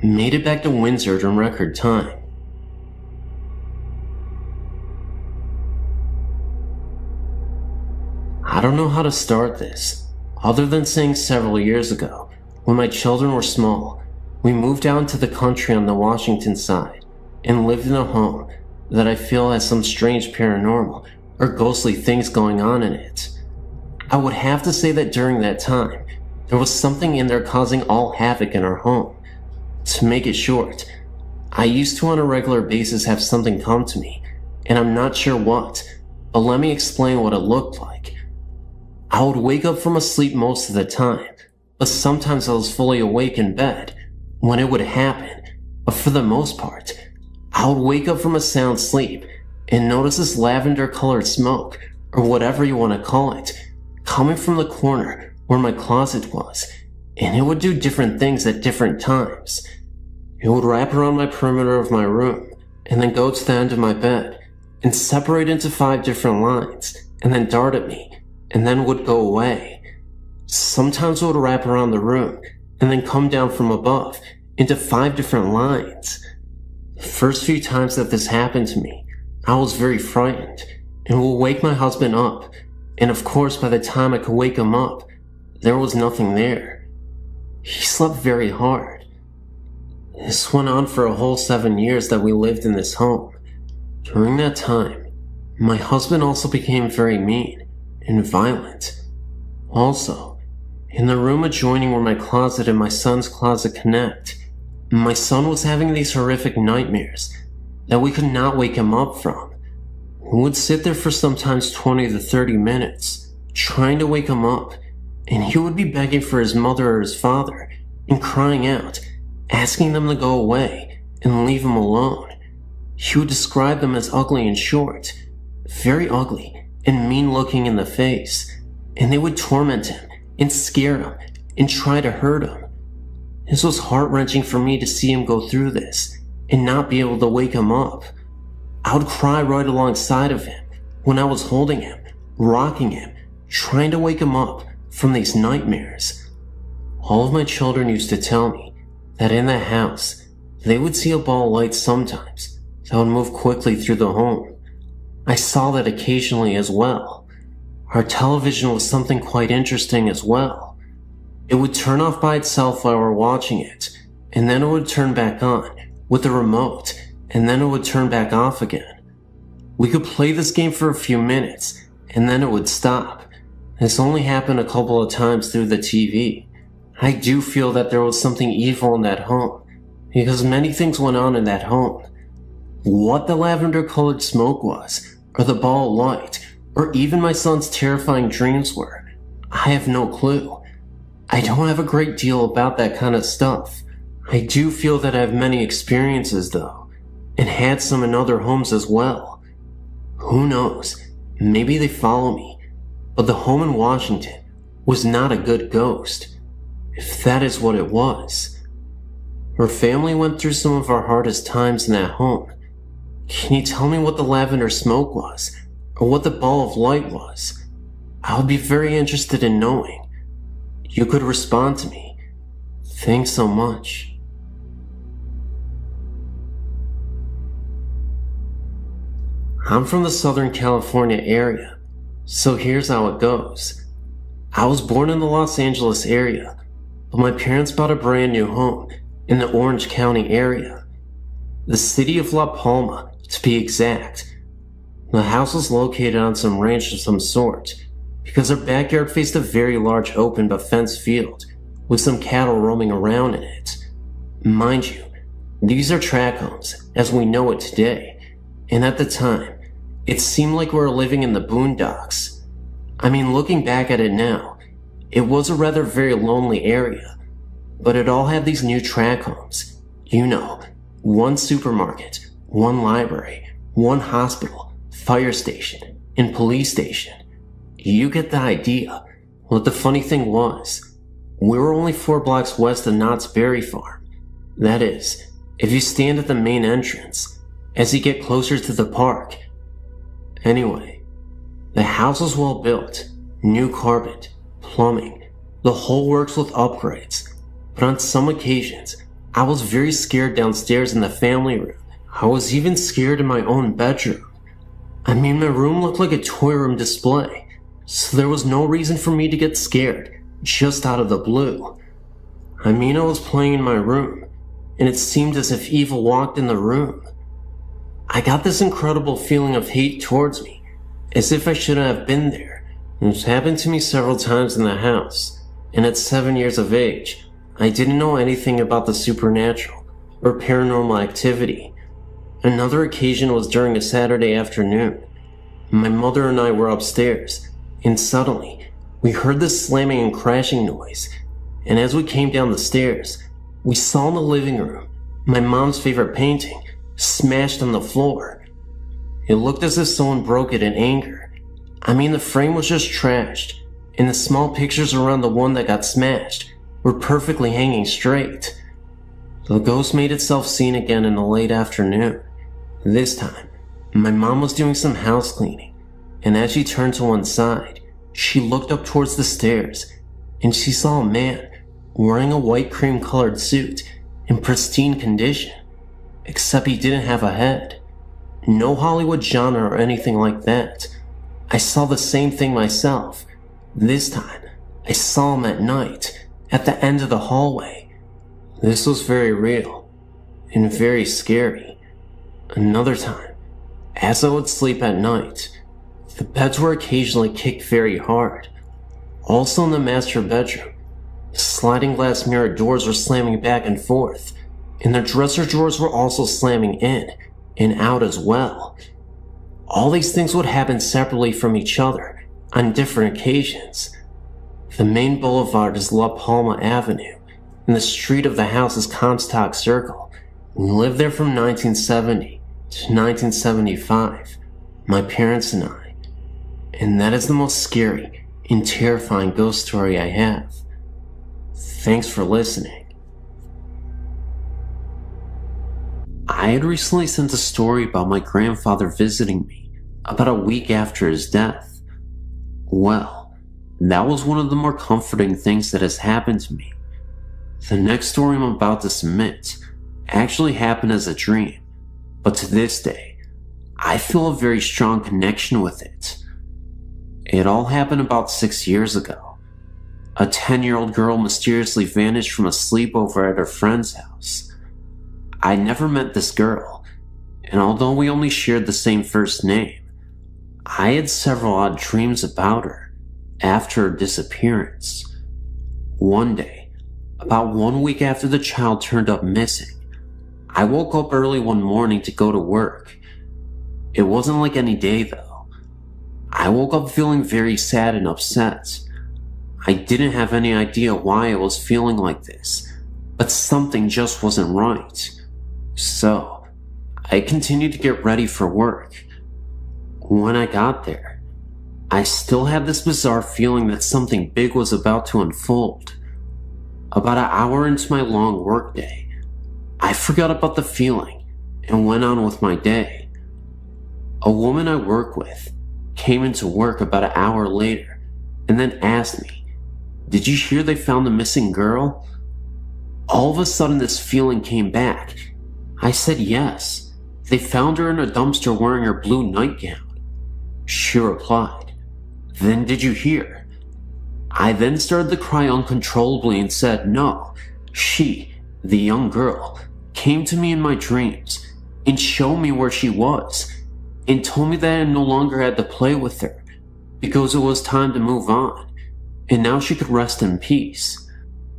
Made it back to Windsor in record time. I don't know how to start this, other than saying several years ago, when my children were small, we moved out into the country on the Washington side and lived in a home that I feel has some strange paranormal or ghostly things going on in it. I would have to say that during that time, there was something in there causing all havoc in our home. To make it short, I used to on a regular basis have something come to me, and I'm not sure what, but let me explain what it looked like. I would wake up from a sleep most of the time, but sometimes I was fully awake in bed when it would happen, but for the most part, I would wake up from a sound sleep and notice this lavender-colored smoke, or whatever you want to call it, coming from the corner where my closet was, and it would do different things at different times. It would wrap around my perimeter of my room, and then go to the end of my bed, and separate into 5 different lines, and then dart at me, and then would go away. Sometimes it would wrap around the room, and then come down from above, into 5 different lines. The first few times that this happened to me, I was very frightened, and would wake my husband up, and of course by the time I could wake him up, there was nothing there. He slept very hard. This went on for a whole 7 years that we lived in this home. During that time, my husband also became very mean and violent. Also, in the room adjoining where my closet and my son's closet connect, my son was having these horrific nightmares that we could not wake him up from. We would sit there for sometimes 20 to 30 minutes, trying to wake him up, and he would be begging for his mother or his father, and crying out, asking them to go away and leave him alone. He would describe them as ugly and short, very ugly and mean looking in the face, and they would torment him and scare him and try to hurt him. This was heart-wrenching for me to see him go through this and not be able to wake him up. I would cry right alongside of him when I was holding him, rocking him, trying to wake him up from these nightmares. All of my children used to tell me that in the house, they would see a ball of light sometimes that would move quickly through the home. I saw that occasionally as well. Our television was something quite interesting as well. It would turn off by itself while we're watching it, and then it would turn back on with the remote, and then it would turn back off again. We could play this game for a few minutes, and then it would stop. This only happened a couple of times through the TV. I do feel that there was something evil in that home, because many things went on in that home. What the lavender-colored smoke was, or the ball of light, or even my son's terrifying dreams were, I have no clue. I don't have a great deal about that kind of stuff. I do feel that I have many experiences though, and had some in other homes as well. Who knows, maybe they follow me, but the home in Washington was not a good ghost, if that is what it was. Our family went through some of our hardest times in that home. Can you tell me what the lavender smoke was, or what the ball of light was? I would be very interested in knowing. You could respond to me. Thanks so much. I'm from the Southern California area, so here's how it goes. I was born in the Los Angeles area, but my parents bought a brand new home in the Orange County area. The city of La Palma, to be exact. The house was located on some ranch of some sort, because our backyard faced a very large open but fenced field, with some cattle roaming around in it. Mind you, these are tract homes, as we know it today, and at the time, it seemed like we were living in the boondocks. I mean, looking back at it now, it was a rather very lonely area, but it all had these new tract homes. You know, one supermarket, one library, one hospital, fire station, and police station. You get the idea. Well, the funny thing was, we were only 4 blocks west of Knott's Berry Farm. That is, if you stand at the main entrance, as you get closer to the park. Anyway, the house was well built, new carpet, plumbing, the whole works with upgrades. But on some occasions, I was very scared downstairs in the family room. I was even scared in my own bedroom. I mean, my room looked like a toy room display, so there was no reason for me to get scared, just out of the blue. I mean, I was playing in my room, and it seemed as if evil walked in the room. I got this incredible feeling of hate towards me, as if I shouldn't have been there. It's happened to me several times in the house, and at 7 years of age, I didn't know anything about the supernatural or paranormal activity. Another occasion was during a Saturday afternoon. My mother and I were upstairs, and suddenly, we heard this slamming and crashing noise, and as we came down the stairs, we saw in the living room my mom's favorite painting smashed on the floor. It looked as if someone broke it in anger. I mean, the frame was just trashed, and the small pictures around the one that got smashed were perfectly hanging straight. The ghost made itself seen again in the late afternoon. This time, my mom was doing some house cleaning, and as she turned to one side, she looked up towards the stairs, and she saw a man wearing a white cream-colored suit in pristine condition, except he didn't have a head. No Hollywood genre or anything like that. I saw the same thing myself. This time, I saw him at night, at the end of the hallway. This was very real, and very scary. Another time, as I would sleep at night, the beds were occasionally kicked very hard. Also in the master bedroom, the sliding glass mirror doors were slamming back and forth, and the dresser drawers were also slamming in and out as well. All these things would happen separately from each other on different occasions. The main boulevard is La Palma Avenue, and the street of the house is Comstock Circle. We lived there from 1970 to 1975, my parents and I. And that is the most scary and terrifying ghost story I have. Thanks for listening. I had recently sent a story about my grandfather visiting me about a week after his death. Well, that was one of the more comforting things that has happened to me. The next story I'm about to submit actually happened as a dream, but to this day, I feel a very strong connection with it. It all happened about 6 years ago. A 10-year-old girl mysteriously vanished from a sleepover at her friend's house. I never met this girl, and although we only shared the same first name, I had several odd dreams about her after her disappearance. One day, about 1 week after the child turned up missing, I woke up early one morning to go to work. It wasn't like any day though. I woke up feeling very sad and upset. I didn't have any idea why I was feeling like this, but something just wasn't right. So, I continued to get ready for work. When I got there, I still had this bizarre feeling that something big was about to unfold. About an hour into my long workday, I forgot about the feeling and went on with my day. A woman I work with came into work about an hour later and then asked me, "Did you hear they found the missing girl?" All of a sudden this feeling came back. I said yes. They found her in a dumpster wearing her blue nightgown. She replied, "Then did you hear?" I then started to cry uncontrollably and said, "No, she, the young girl, came to me in my dreams and showed me where she was and told me that I no longer had to play with her because it was time to move on and now she could rest in peace.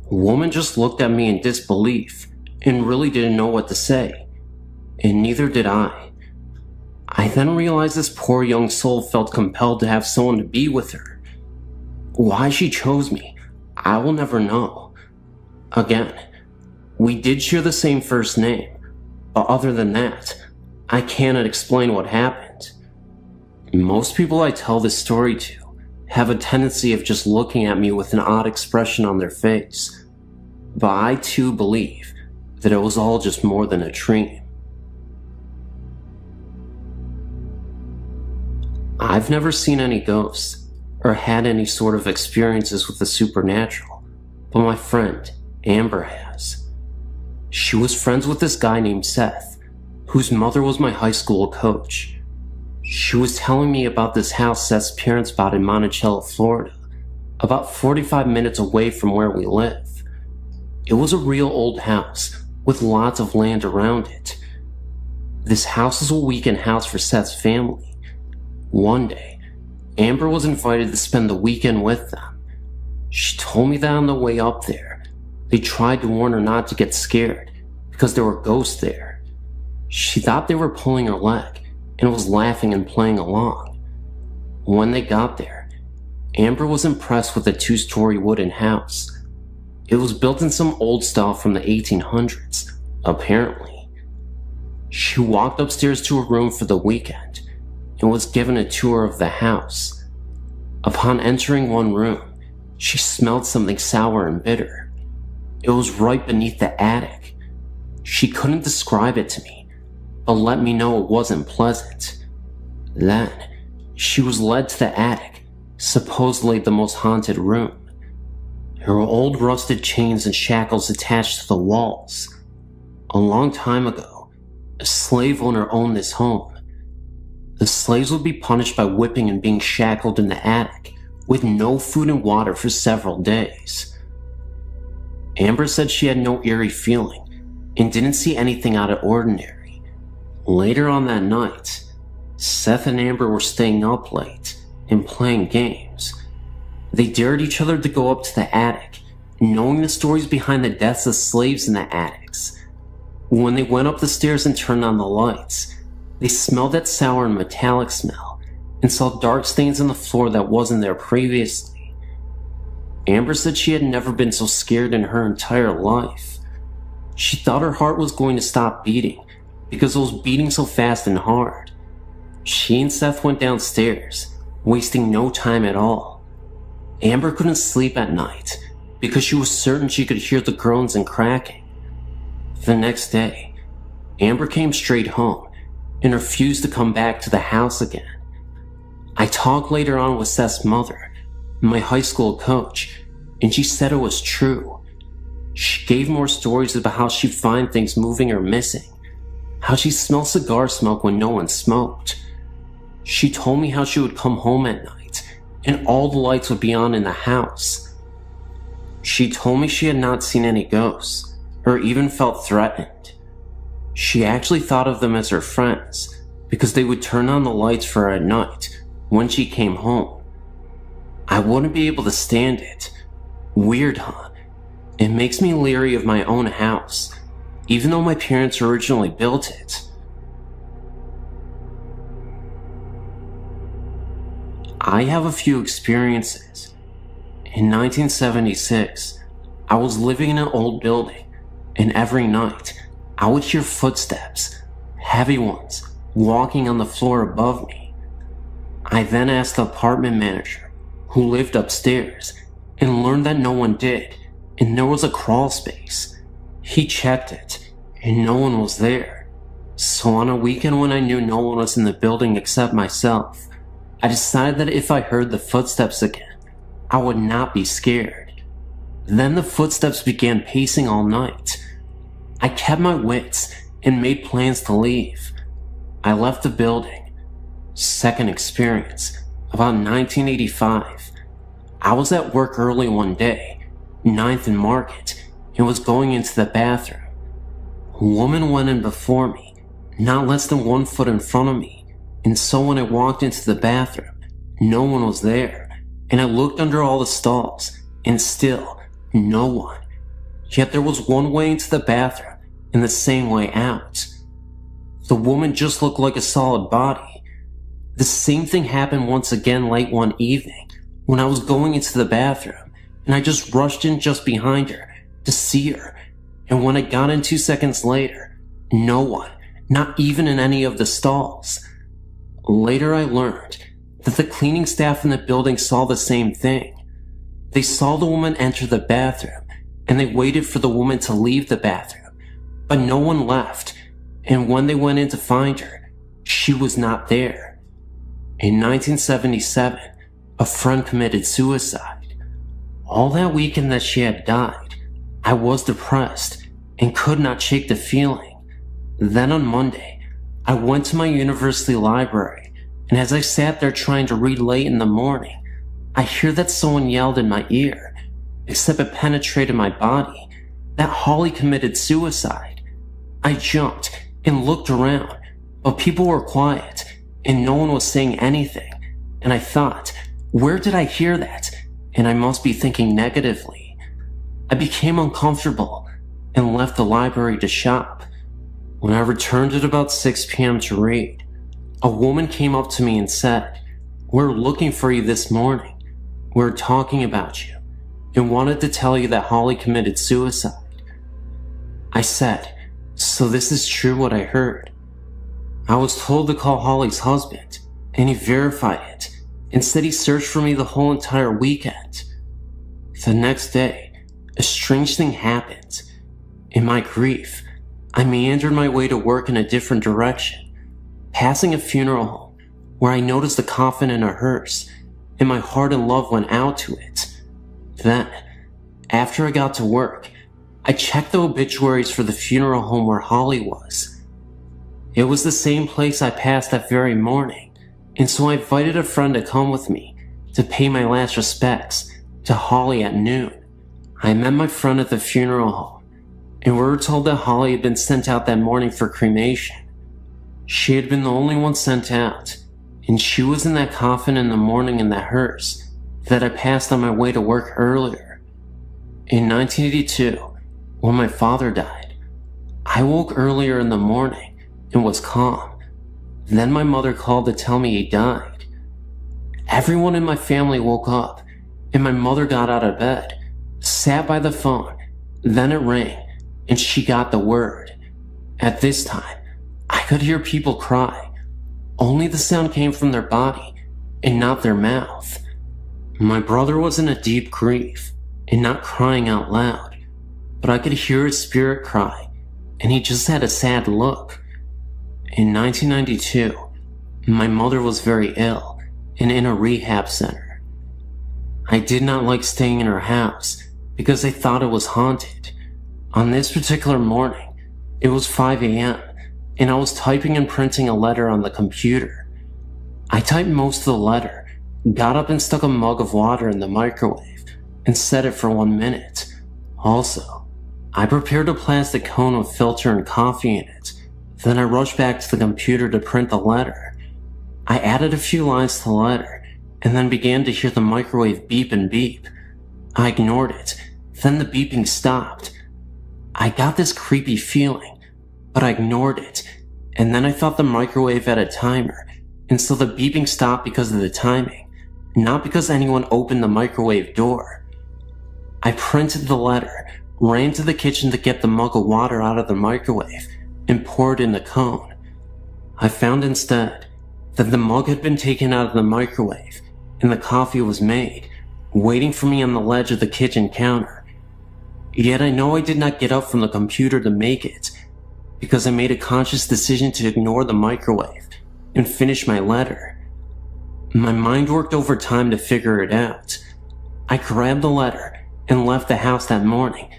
The woman just looked at me in disbelief and really didn't know what to say, and neither did I. I then realized this poor young soul felt compelled to have someone to be with her. Why she chose me, I will never know. Again, we did share the same first name, but other than that, I cannot explain what happened. Most people I tell this story to have a tendency of just looking at me with an odd expression on their face, but I too believe that it was all just more than a dream. I've never seen any ghosts or had any sort of experiences with the supernatural, but my friend, Amber, has. She was friends with this guy named Seth, whose mother was my high school coach. She was telling me about this house Seth's parents bought in Monticello, Florida, about 45 minutes away from where we live. It was a real old house with lots of land around it. This house was a weekend house for Seth's family. One day, Amber was invited to spend the weekend with them. She told me that on the way up there, they tried to warn her not to get scared because there were ghosts there. She thought they were pulling her leg and was laughing and playing along. When they got there, Amber was impressed with the 2-story wooden house. It was built in some old style from the 1800s, apparently. She walked upstairs to her room for the weekend and was given a tour of the house. Upon entering one room, she smelled something sour and bitter. It was right beneath the attic. She couldn't describe it to me, but let me know it wasn't pleasant. Then, she was led to the attic, supposedly the most haunted room. There were old rusted chains and shackles attached to the walls. A long time ago, a slave owner owned this home. The slaves would be punished by whipping and being shackled in the attic, with no food and water for several days. Amber said she had no eerie feeling, and didn't see anything out of ordinary. Later on that night, Seth and Amber were staying up late and playing games. They dared each other to go up to the attic, knowing the stories behind the deaths of slaves in the attics. When they went up the stairs and turned on the lights, they smelled that sour and metallic smell and saw dark stains on the floor that wasn't there previously. Amber said she had never been so scared in her entire life. She thought her heart was going to stop beating because it was beating so fast and hard. She and Seth went downstairs, wasting no time at all. Amber couldn't sleep at night because she was certain she could hear the groans and cracking. The next day, Amber came straight home and refused to come back to the house again. I talked later on with Seth's mother, my high school coach, and she said it was true. She gave more stories about how she'd find things moving or missing, how she smelled cigar smoke when no one smoked. She told me how she would come home at night and all the lights would be on in the house. She told me she had not seen any ghosts or even felt threatened. She actually thought of them as her friends because they would turn on the lights for her at night when she came home. I wouldn't be able to stand it. Weird, huh? It makes me leery of my own house, even though my parents originally built it. I have a few experiences. In 1976, I was living in an old building, and every night, I would hear footsteps, heavy ones, walking on the floor above me. I then asked the apartment manager, who lived upstairs, and learned that no one did, and there was a crawl space. He checked it, and no one was there. So on a weekend when I knew no one was in the building except myself, I decided that if I heard the footsteps again, I would not be scared. Then the footsteps began pacing all night. I kept my wits and made plans to leave. I left the building. Second experience, about 1985. I was at work early one day, 9th and Market, and was going into the bathroom. A woman went in before me, not less than 1 foot in front of me, and so when I walked into the bathroom, no one was there, and I looked under all the stalls, and still, no one. Yet there was one way into the bathroom, and the same way out. The woman just looked like a solid body. The same thing happened once again late one evening, when I was going into the bathroom, and I just rushed in just behind her to see her, and when I got in 2 seconds later, no one, not even in any of the stalls. Later I learned that the cleaning staff in the building saw the same thing. They saw the woman enter the bathroom, and they waited for the woman to leave the bathroom, but no one left, and when they went in to find her, she was not there. In 1977, a friend committed suicide. All that weekend that she had died, I was depressed and could not shake the feeling. Then on Monday, I went to my university library, and as I sat there trying to read late in the morning, I hear that someone yelled in my ear, except it penetrated my body, that Holly committed suicide. I jumped and looked around, but people were quiet, and no one was saying anything, and I thought, where did I hear that? And I must be thinking negatively. I became uncomfortable and left the library to shop. When I returned at about 6 p.m. to read, a woman came up to me and said, "We're looking for you this morning. We're talking about you and wanted to tell you that Holly committed suicide." I said, "So this is true what I heard?" I was told to call Holly's husband, and he verified it and said he searched for me the whole entire weekend. The next day, a strange thing happened. In my grief, I meandered my way to work in a different direction, passing a funeral home where I noticed a coffin in a hearse, and my heart and love went out to it. Then, after I got to work, I checked the obituaries for the funeral home where Holly was. It was the same place I passed that very morning, and so I invited a friend to come with me to pay my last respects to Holly at noon. I met my friend at the funeral home, and we were told that Holly had been sent out that morning for cremation. She had been the only one sent out, and she was in that coffin in the morning in that hearse that I passed on my way to work earlier. In 1982, when my father died, I woke earlier in the morning and was calm. Then my mother called to tell me he died. Everyone in my family woke up, and my mother got out of bed, sat by the phone, then it rang, and she got the word. At this time, I could hear people cry. Only the sound came from their body and not their mouth. My brother was in a deep grief and not crying out loud, but I could hear his spirit cry, and he just had a sad look. In 1992, my mother was very ill and in a rehab center. I did not like staying in her house because I thought it was haunted. On this particular morning, it was 5 a.m., and I was typing and printing a letter on the computer. I typed most of the letter, got up and stuck a mug of water in the microwave, and set it for 1 minute. Also, I prepared a plastic cone with filter and coffee in it. Then I rushed back to the computer to print the letter. I added a few lines to the letter, and then began to hear the microwave beep and beep. I ignored it, then the beeping stopped. I got this creepy feeling, but I ignored it, and then I thought the microwave had a timer, and so the beeping stopped because of the timing, not because anyone opened the microwave door. I printed the letter, ran to the kitchen to get the mug of water out of the microwave, and poured in the cone. I found instead that the mug had been taken out of the microwave, and the coffee was made, waiting for me on the ledge of the kitchen counter. Yet I know I did not get up from the computer to make it, because I made a conscious decision to ignore the microwave and finish my letter. My mind worked overtime to figure it out. I grabbed the letter and left the house that morning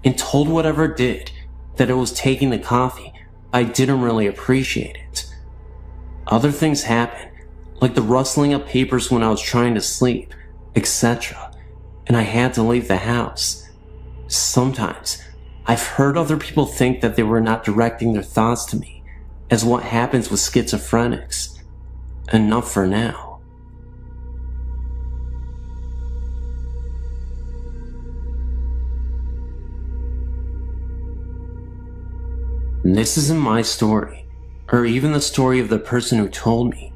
and told whatever did that it was taking the coffee. I didn't really appreciate it. Other things happened, like the rustling of papers when I was trying to sleep, etc., and I had to leave the house. Sometimes I've heard other people think that they were not directing their thoughts to me, as what happens with schizophrenics. Enough for now. This isn't my story, or even the story of the person who told me,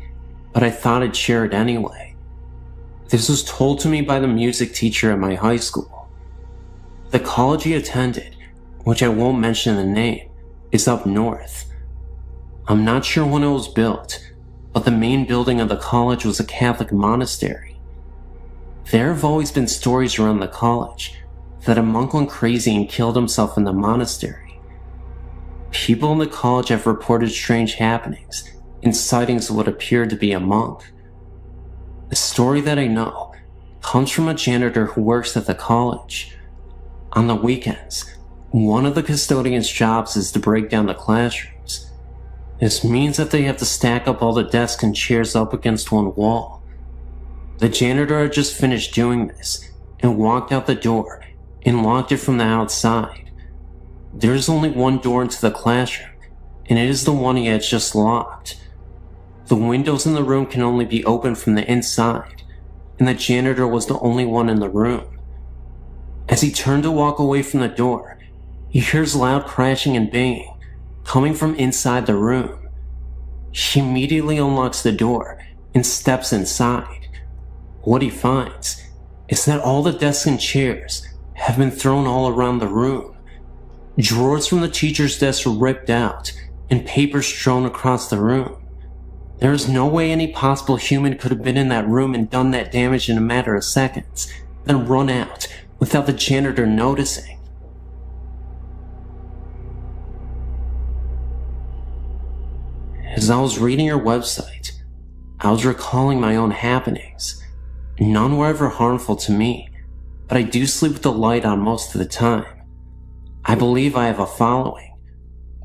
but I thought I'd share it anyway. This was told to me by the music teacher at my high school. The college he attended, which I won't mention the name, is up north. I'm not sure when it was built, but the main building of the college was a Catholic monastery. There have always been stories around the college that a monk went crazy and killed himself in the monastery. People in the college have reported strange happenings and sightings of what appeared to be a monk. The story that I know comes from a janitor who works at the college. On the weekends, one of the custodian's jobs is to break down the classrooms. This means that they have to stack up all the desks and chairs up against one wall. The janitor had just finished doing this and walked out the door and locked it from the outside. There is only one door into the classroom, and it is the one he had just locked. The windows in the room can only be opened from the inside, and the janitor was the only one in the room. As he turned to walk away from the door, he hears loud crashing and banging coming from inside the room. He immediately unlocks the door and steps inside. What he finds is that all the desks and chairs have been thrown all around the room. Drawers from the teacher's desk were ripped out and papers strewn across the room. There is no way any possible human could have been in that room and done that damage in a matter of seconds, then run out without the janitor noticing. As I was reading your website, I was recalling my own happenings. None were ever harmful to me, but I do sleep with the light on most of the time. I believe I have a following,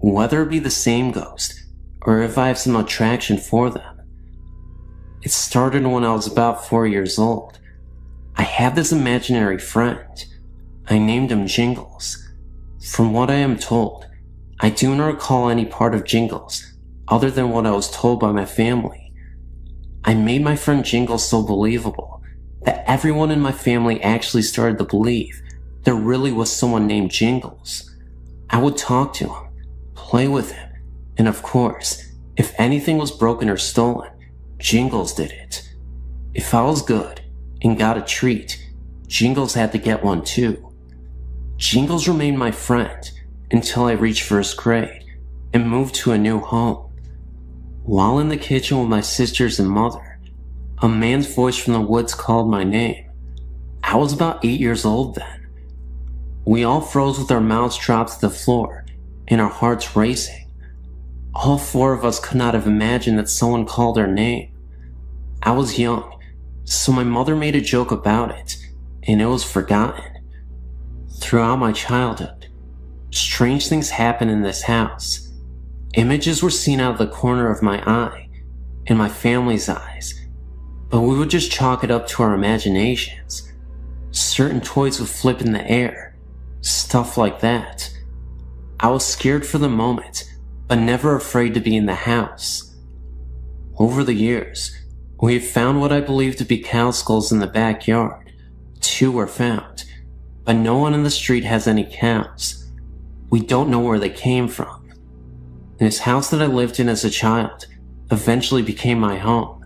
whether it be the same ghost, or if I have some attraction for them. It started when I was about 4 years old. I had this imaginary friend. I named him Jingles. From what I am told, I do not recall any part of Jingles other than what I was told by my family. I made my friend Jingles so believable that everyone in my family actually started to believe there really was someone named Jingles. I would talk to him, play with him, and of course, if anything was broken or stolen, Jingles did it. If I was good and got a treat, Jingles had to get one too. Jingles remained my friend until I reached first grade and moved to a new home. While in the kitchen with my sisters and mother, a man's voice from the woods called my name. I was about 8 years old then. We all froze with our mouths dropped to the floor and our hearts racing. All 4 of us could not have imagined that someone called our name. I was young, so my mother made a joke about it, and it was forgotten. Throughout my childhood, strange things happened in this house. Images were seen out of the corner of my eye and my family's eyes, but we would just chalk it up to our imaginations. Certain toys would flip in the air, stuff like that. I was scared for the moment, but never afraid to be in the house. Over the years, we have found what I believe to be cow skulls in the backyard. 2 were found, but no one in the street has any cows. We don't know where they came from. This house that I lived in as a child eventually became my home.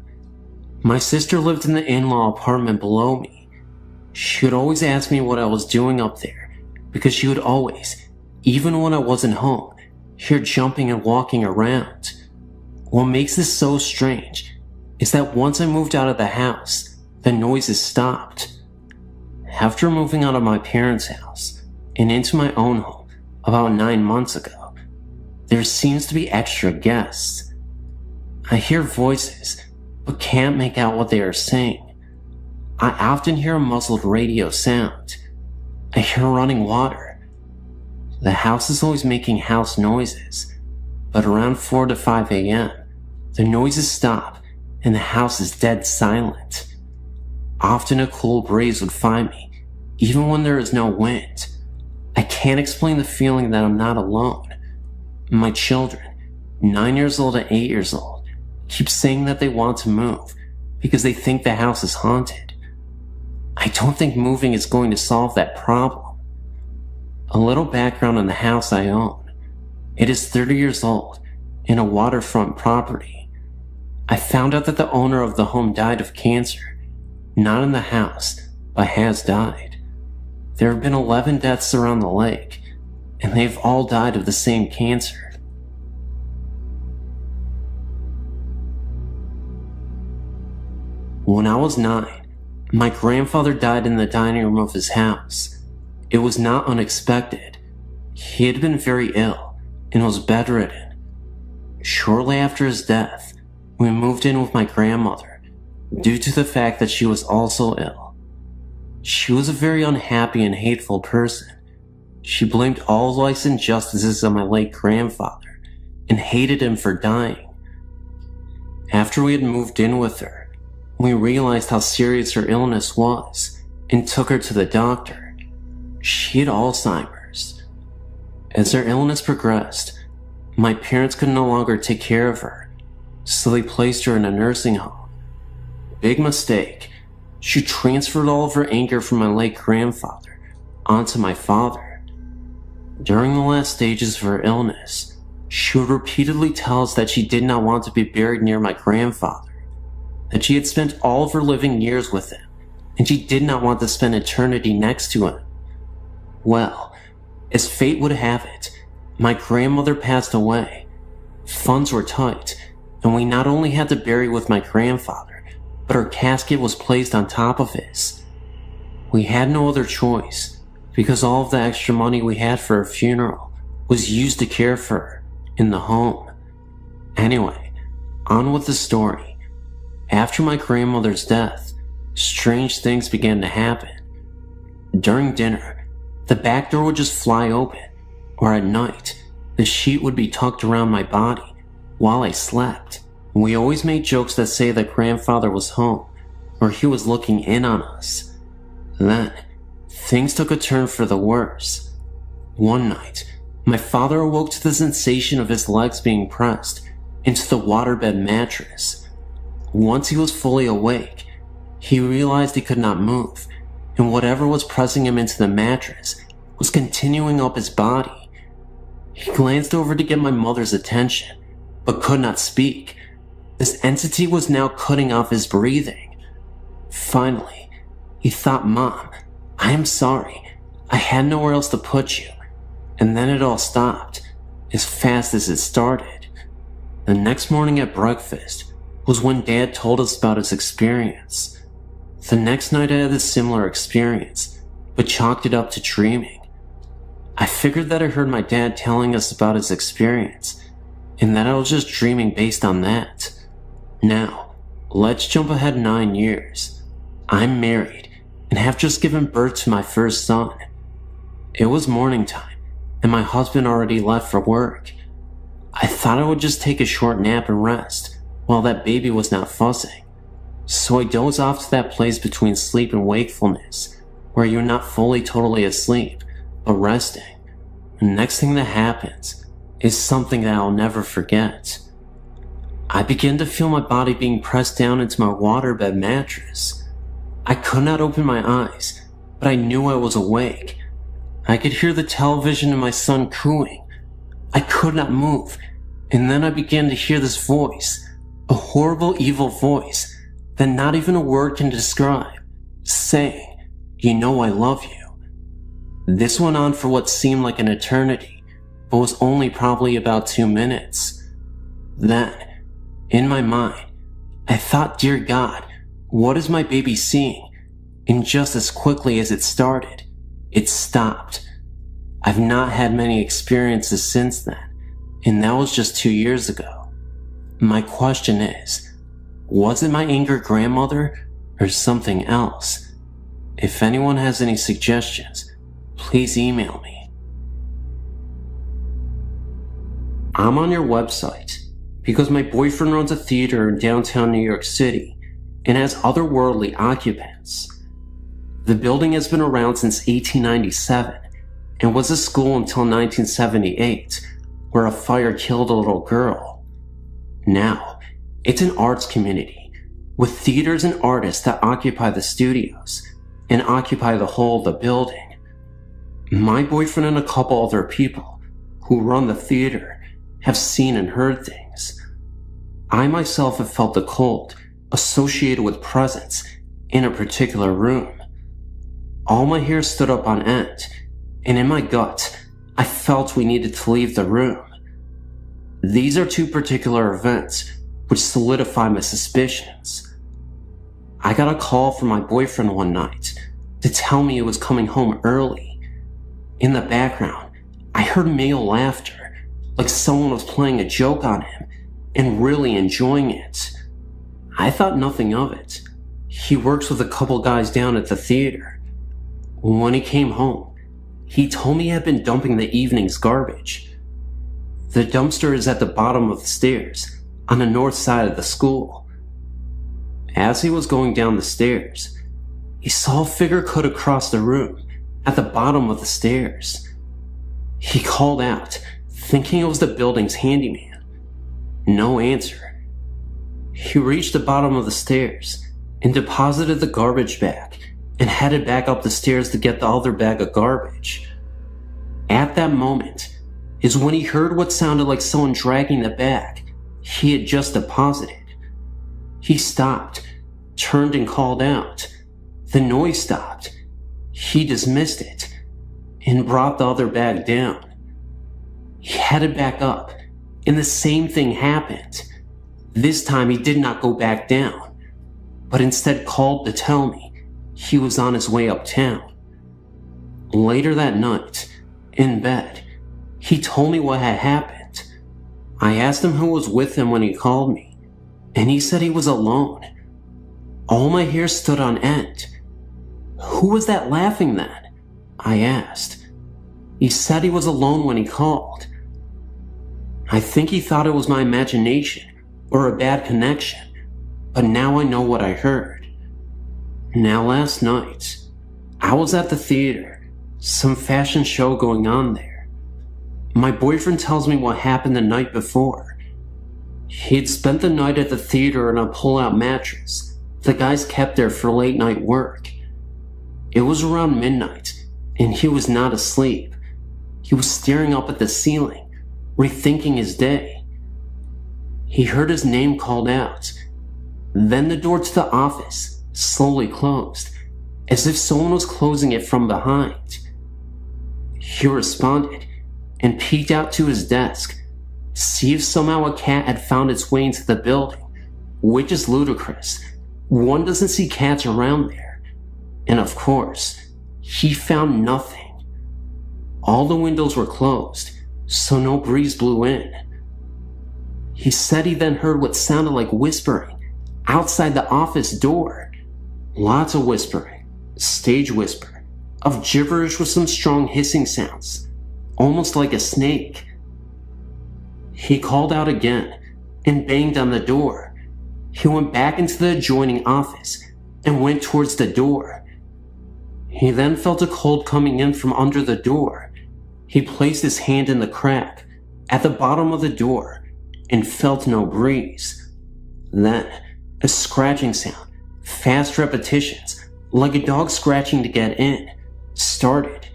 My sister lived in the in-law apartment below me. She would always ask me what I was doing up there, because she would always, even when I wasn't home, hear jumping and walking around. What makes this so strange is that once I moved out of the house, the noises stopped. After moving out of my parents' house and into my own home about 9 months ago, there seems to be extra guests. I hear voices, but can't make out what they are saying. I often hear a muffled radio sound. I hear running water. The house is always making house noises, but around 4 to 5 a.m., the noises stop and the house is dead silent. Often a cool breeze would find me, even when there is no wind. I can't explain the feeling that I'm not alone. My children, 9 years old and 8 years old, keep saying that they want to move because they think the house is haunted. I don't think moving is going to solve that problem. A little background on the house I own. It is 30 years old in a waterfront property. I found out that the owner of the home died of cancer, not in the house, but has died. There have been 11 deaths around the lake, and they've all died of the same cancer. When I was 9, my grandfather died in the dining room of his house. It was not unexpected. He had been very ill and was bedridden. Shortly after his death, we moved in with my grandmother due to the fact that she was also ill. She was a very unhappy and hateful person. She blamed all life's injustices on my late grandfather and hated him for dying. After we had moved in with her, we realized how serious her illness was and took her to the doctor. She had Alzheimer's. As her illness progressed, my parents could no longer take care of her, so they placed her in a nursing home. Big mistake. She transferred all of her anger from my late grandfather onto my father. During the last stages of her illness, she would repeatedly tell us that she did not want to be buried near my grandfather, that she had spent all of her living years with him, and she did not want to spend eternity next to him. Well, as fate would have it, my grandmother passed away. Funds were tight, and we not only had to bury with my grandfather, but her casket was placed on top of his. We had no other choice, because all of the extra money we had for her funeral was used to care for her in the home. Anyway, on with the story. After my grandmother's death, strange things began to happen. During dinner, the back door would just fly open, or at night, the sheet would be tucked around my body while I slept. We always made jokes that say that grandfather was home, or he was looking in on us. Then, things took a turn for the worse. One night, my father awoke to the sensation of his legs being pressed into the waterbed mattress. Once he was fully awake, he realized he could not move, and whatever was pressing him into the mattress was continuing up his body. He glanced over to get my mother's attention, but could not speak. This entity was now cutting off his breathing. Finally, he thought, "Mom, I am sorry. I had nowhere else to put you." And then it all stopped, as fast as it started. The next morning at breakfast was when Dad told us about his experience. The next night I had a similar experience, but chalked it up to dreaming. I figured that I heard my dad telling us about his experience, and that I was just dreaming based on that. Now, let's jump ahead 9 years. I'm married, and have just given birth to my first son. It was morning time, and my husband already left for work. I thought I would just take a short nap and rest, while that baby was not fussing. So I dozed off to that place between sleep and wakefulness, where you're not fully totally asleep, but resting. The next thing that happens is something that I'll never forget. I began to feel my body being pressed down into my waterbed mattress. I could not open my eyes, but I knew I was awake. I could hear the television and my son cooing. I could not move, and then I began to hear this voice, a horrible, evil voice that not even a word can describe, saying, "You know I love you." This went on for what seemed like an eternity, but was only probably about 2 minutes. Then, in my mind, I thought, "Dear God, what is my baby seeing?" And just as quickly as it started, it stopped. I've not had many experiences since then, and that was just 2 years ago. My question is, was it my angry grandmother or something else? If anyone has any suggestions, please email me. I'm on your website because my boyfriend runs a theater in downtown New York City and has otherworldly occupants. The building has been around since 1897, It was a school until 1978, where a fire killed a little girl. Now, it's an arts community, with theaters and artists that occupy the studios, and occupy the whole of the building. My boyfriend and a couple other people who run the theater have seen and heard things. I myself have felt the cold associated with presence in a particular room. All my hair stood up on end, and in my gut, I felt we needed to leave the room. These are two particular events which solidify my suspicions. I got a call from my boyfriend one night to tell me he was coming home early. In the background, I heard male laughter, like someone was playing a joke on him and really enjoying it. I thought nothing of it. He works with a couple guys down at the theater. When he came home, he told me he had been dumping the evening's garbage. The dumpster is at the bottom of the stairs on the north side of the school. As he was going down the stairs, he saw a figure cut across the room at the bottom of the stairs. He called out, thinking it was the building's handyman. No answer. He reached the bottom of the stairs and deposited the garbage bag and headed back up the stairs to get the other bag of garbage. At that moment is when he heard what sounded like someone dragging the bag he had just deposited. He stopped, turned and called out. The noise stopped. He dismissed it and brought the other bag down. He headed back up, and the same thing happened. This time he did not go back down, but instead called to tell me he was on his way uptown. Later that night, in bed, he told me what had happened. I asked him who was with him when he called me, and he said he was alone. All my hair stood on end. Who was that laughing then? I asked. He said he was alone when he called. I think he thought it was my imagination or a bad connection, but now I know what I heard. Now last night, I was at the theater, some fashion show going on there. My boyfriend tells me what happened the night before. He'd spent the night at the theater in a pull-out mattress the guys kept there for late night work. It was around midnight, and he was not asleep. He was staring up at the ceiling, rethinking his day. He heard his name called out. Then the door to the office slowly closed, as if someone was closing it from behind. He responded and peeked out to his desk, to see if somehow a cat had found its way into the building, which is ludicrous. One doesn't see cats around there. And of course, he found nothing. All the windows were closed, so no breeze blew in. He said he then heard what sounded like whispering outside the office door. Lots of whispering, stage whisper, of gibberish with some strong hissing sounds, almost like a snake. He called out again and banged on the door. He went back into the adjoining office and went towards the door. He then felt a cold coming in from under the door. He placed his hand in the crack at the bottom of the door and felt no breeze. Then, a scratching sound, fast repetitions, like a dog scratching to get in, started.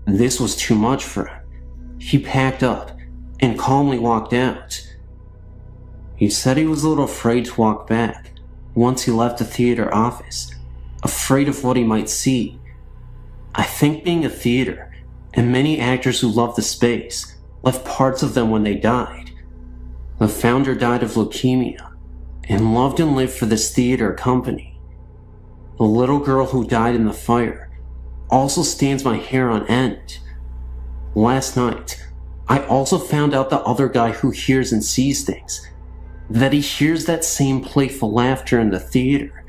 This was too much for him. He packed up and calmly walked out. He said he was a little afraid to walk back once he left the theater office, afraid of what he might see. I think being a theater, and many actors who love the space, left parts of them when they died. The founder died of leukemia, and loved and lived for this theater company. The little girl who died in the fire also stands my hair on end. Last night, I also found out the other guy who hears and sees things, that he hears that same playful laughter in the theater,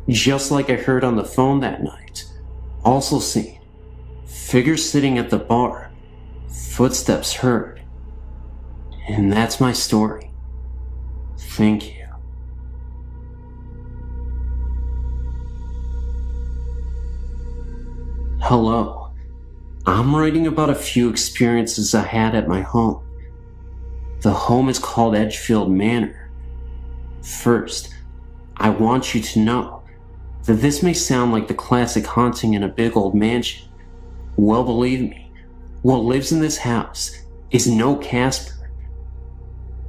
just like I heard on the phone that night. Also seen figures sitting at the bar, footsteps heard. And that's my story. Thank you. Hello, I'm writing about a few experiences I had at my home. The home is called Edgefield Manor. First, I want you to know that this may sound like the classic haunting in a big old mansion. Well, believe me, what lives in this house is no Casper.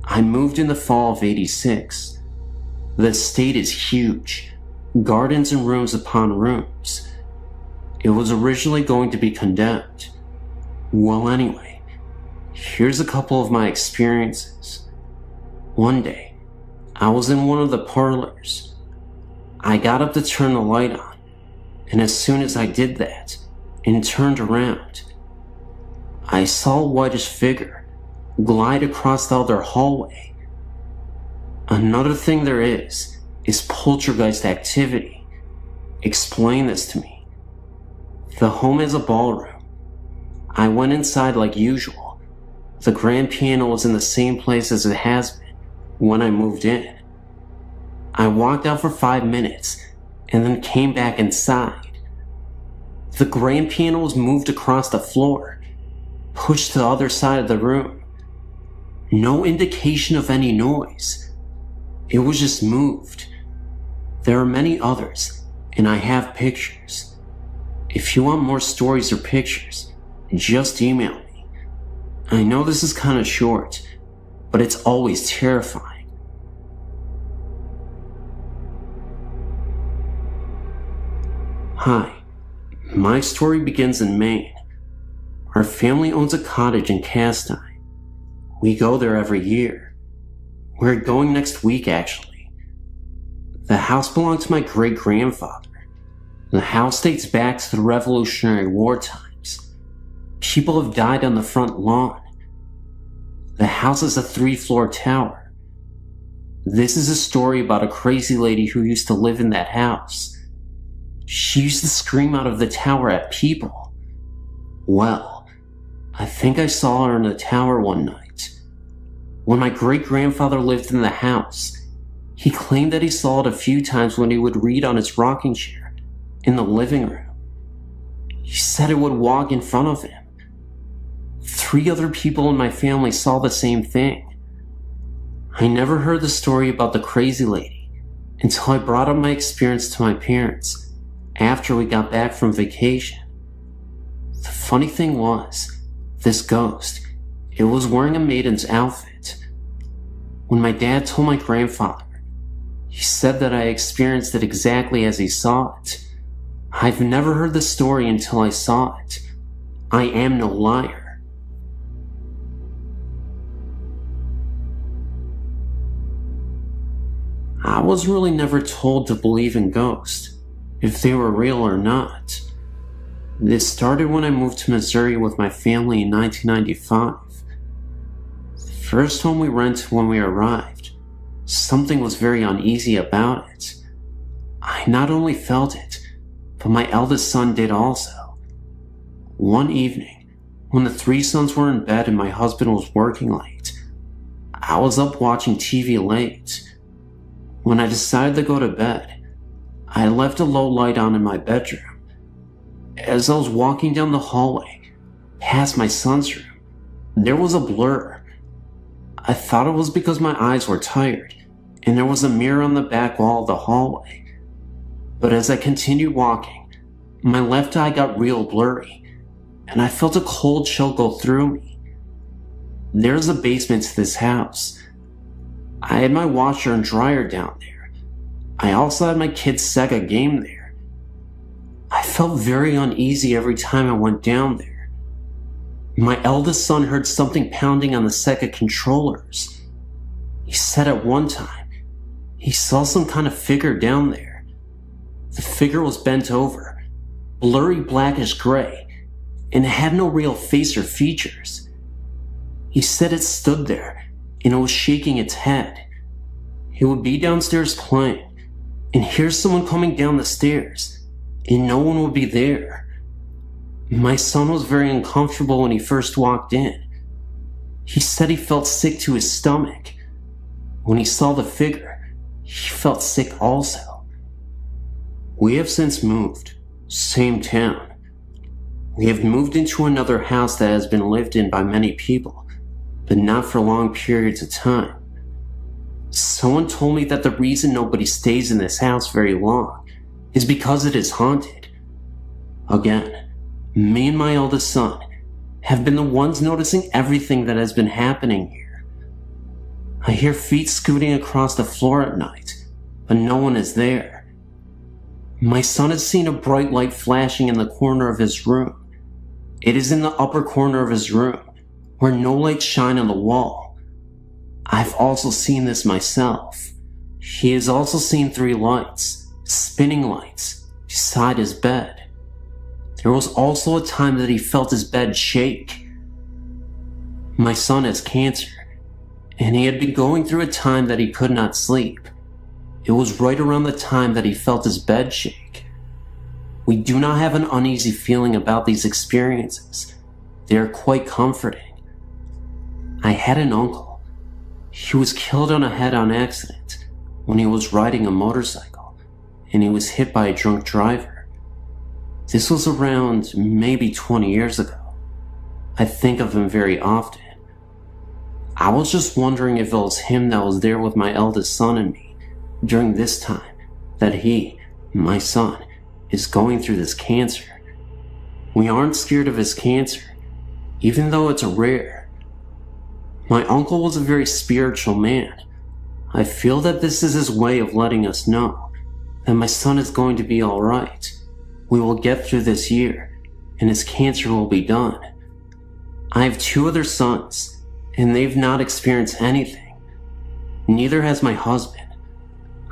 I moved in the fall of '86. The estate is huge, gardens and rooms upon rooms. It was originally going to be condemned. Well, anyway, here's a couple of my experiences. One day, I was in one of the parlors. I got up to turn the light on, and as soon as I did that and turned around, I saw a whitish figure glide across the other hallway. Another thing there is poltergeist activity. Explain this to me. The home has a ballroom. I went inside like usual. The grand piano was in the same place as it has been when I moved in. I walked out for 5 minutes and then came back inside. The grand piano was moved across the floor, pushed to the other side of the room. No indication of any noise. It was just moved. There are many others, and I have pictures. If you want more stories or pictures, just email me. I know this is kind of short, but it's always terrifying. Hi, my story begins in Maine. Our family owns a cottage in Castine. We go there every year. We're going next week, actually. The house belonged to my great-grandfather. The house dates back to the Revolutionary War times. People have died on the front lawn. The house is a 3-floor tower. This is a story about a crazy lady who used to live in that house. She used to scream out of the tower at people. Well, I think I saw her in the tower one night. When my great-grandfather lived in the house, he claimed that he saw it a few times when he would read on his rocking chair in the living room. He said it would walk in front of him. 3 other people in my family saw the same thing. I never heard the story about the crazy lady until I brought up my experience to my parents after we got back from vacation. The funny thing was, this ghost, it was wearing a maiden's outfit. When my dad told my grandfather, he said that I experienced it exactly as he saw it. I've never heard the story until I saw it. I am no liar. I was really never told to believe in ghosts, if they were real or not. This started when I moved to Missouri with my family in 1995. The first home we rented when we arrived, something was very uneasy about it. I not only felt it, but my eldest son did also. One evening, when the 3 sons were in bed and my husband was working late, I was up watching TV late. When I decided to go to bed, I left a low light on in my bedroom. As I was walking down the hallway, past my son's room, there was a blur. I thought it was because my eyes were tired, and there was a mirror on the back wall of the hallway. But as I continued walking, my left eye got real blurry, and I felt a cold chill go through me. There's a basement to this house. I had my washer and dryer down there. I also had my kid's Sega game there. I felt very uneasy every time I went down there. My eldest son heard something pounding on the Sega controllers. He said at one time, he saw some kind of figure down there. The figure was bent over, blurry blackish gray, and it had no real face or features. He said it stood there, and it was shaking its head. He would be downstairs playing, and hear someone coming down the stairs, and no one would be there. My son was very uncomfortable when he first walked in. He said he felt sick to his stomach. When he saw the figure, he felt sick also. We have since moved, same town. We have moved into another house that has been lived in by many people, but not for long periods of time. Someone told me that the reason nobody stays in this house very long is because it is haunted. Again, me and my eldest son have been the ones noticing everything that has been happening here. I hear feet scooting across the floor at night, but no one is there. My son has seen a bright light flashing in the corner of his room. It is in the upper corner of his room, where no lights shine on the wall. I've also seen this myself. He has also seen 3 lights, spinning lights, beside his bed. There was also a time that he felt his bed shake. My son has cancer, and he had been going through a time that he could not sleep. It was right around the time that he felt his bed shake. We do not have an uneasy feeling about these experiences. They are quite comforting. I had an uncle. He was killed on a head-on accident when he was riding a motorcycle, and he was hit by a drunk driver. This was around maybe 20 years ago. I think of him very often. I was just wondering if it was him that was there with my eldest son and me during this time that he, my son, is going through this cancer. We aren't scared of his cancer, even though it's rare. My uncle was a very spiritual man. I feel that this is his way of letting us know that my son is going to be alright. We will get through this year, and his cancer will be done. I have 2 other sons, and they've not experienced anything. Neither has my husband.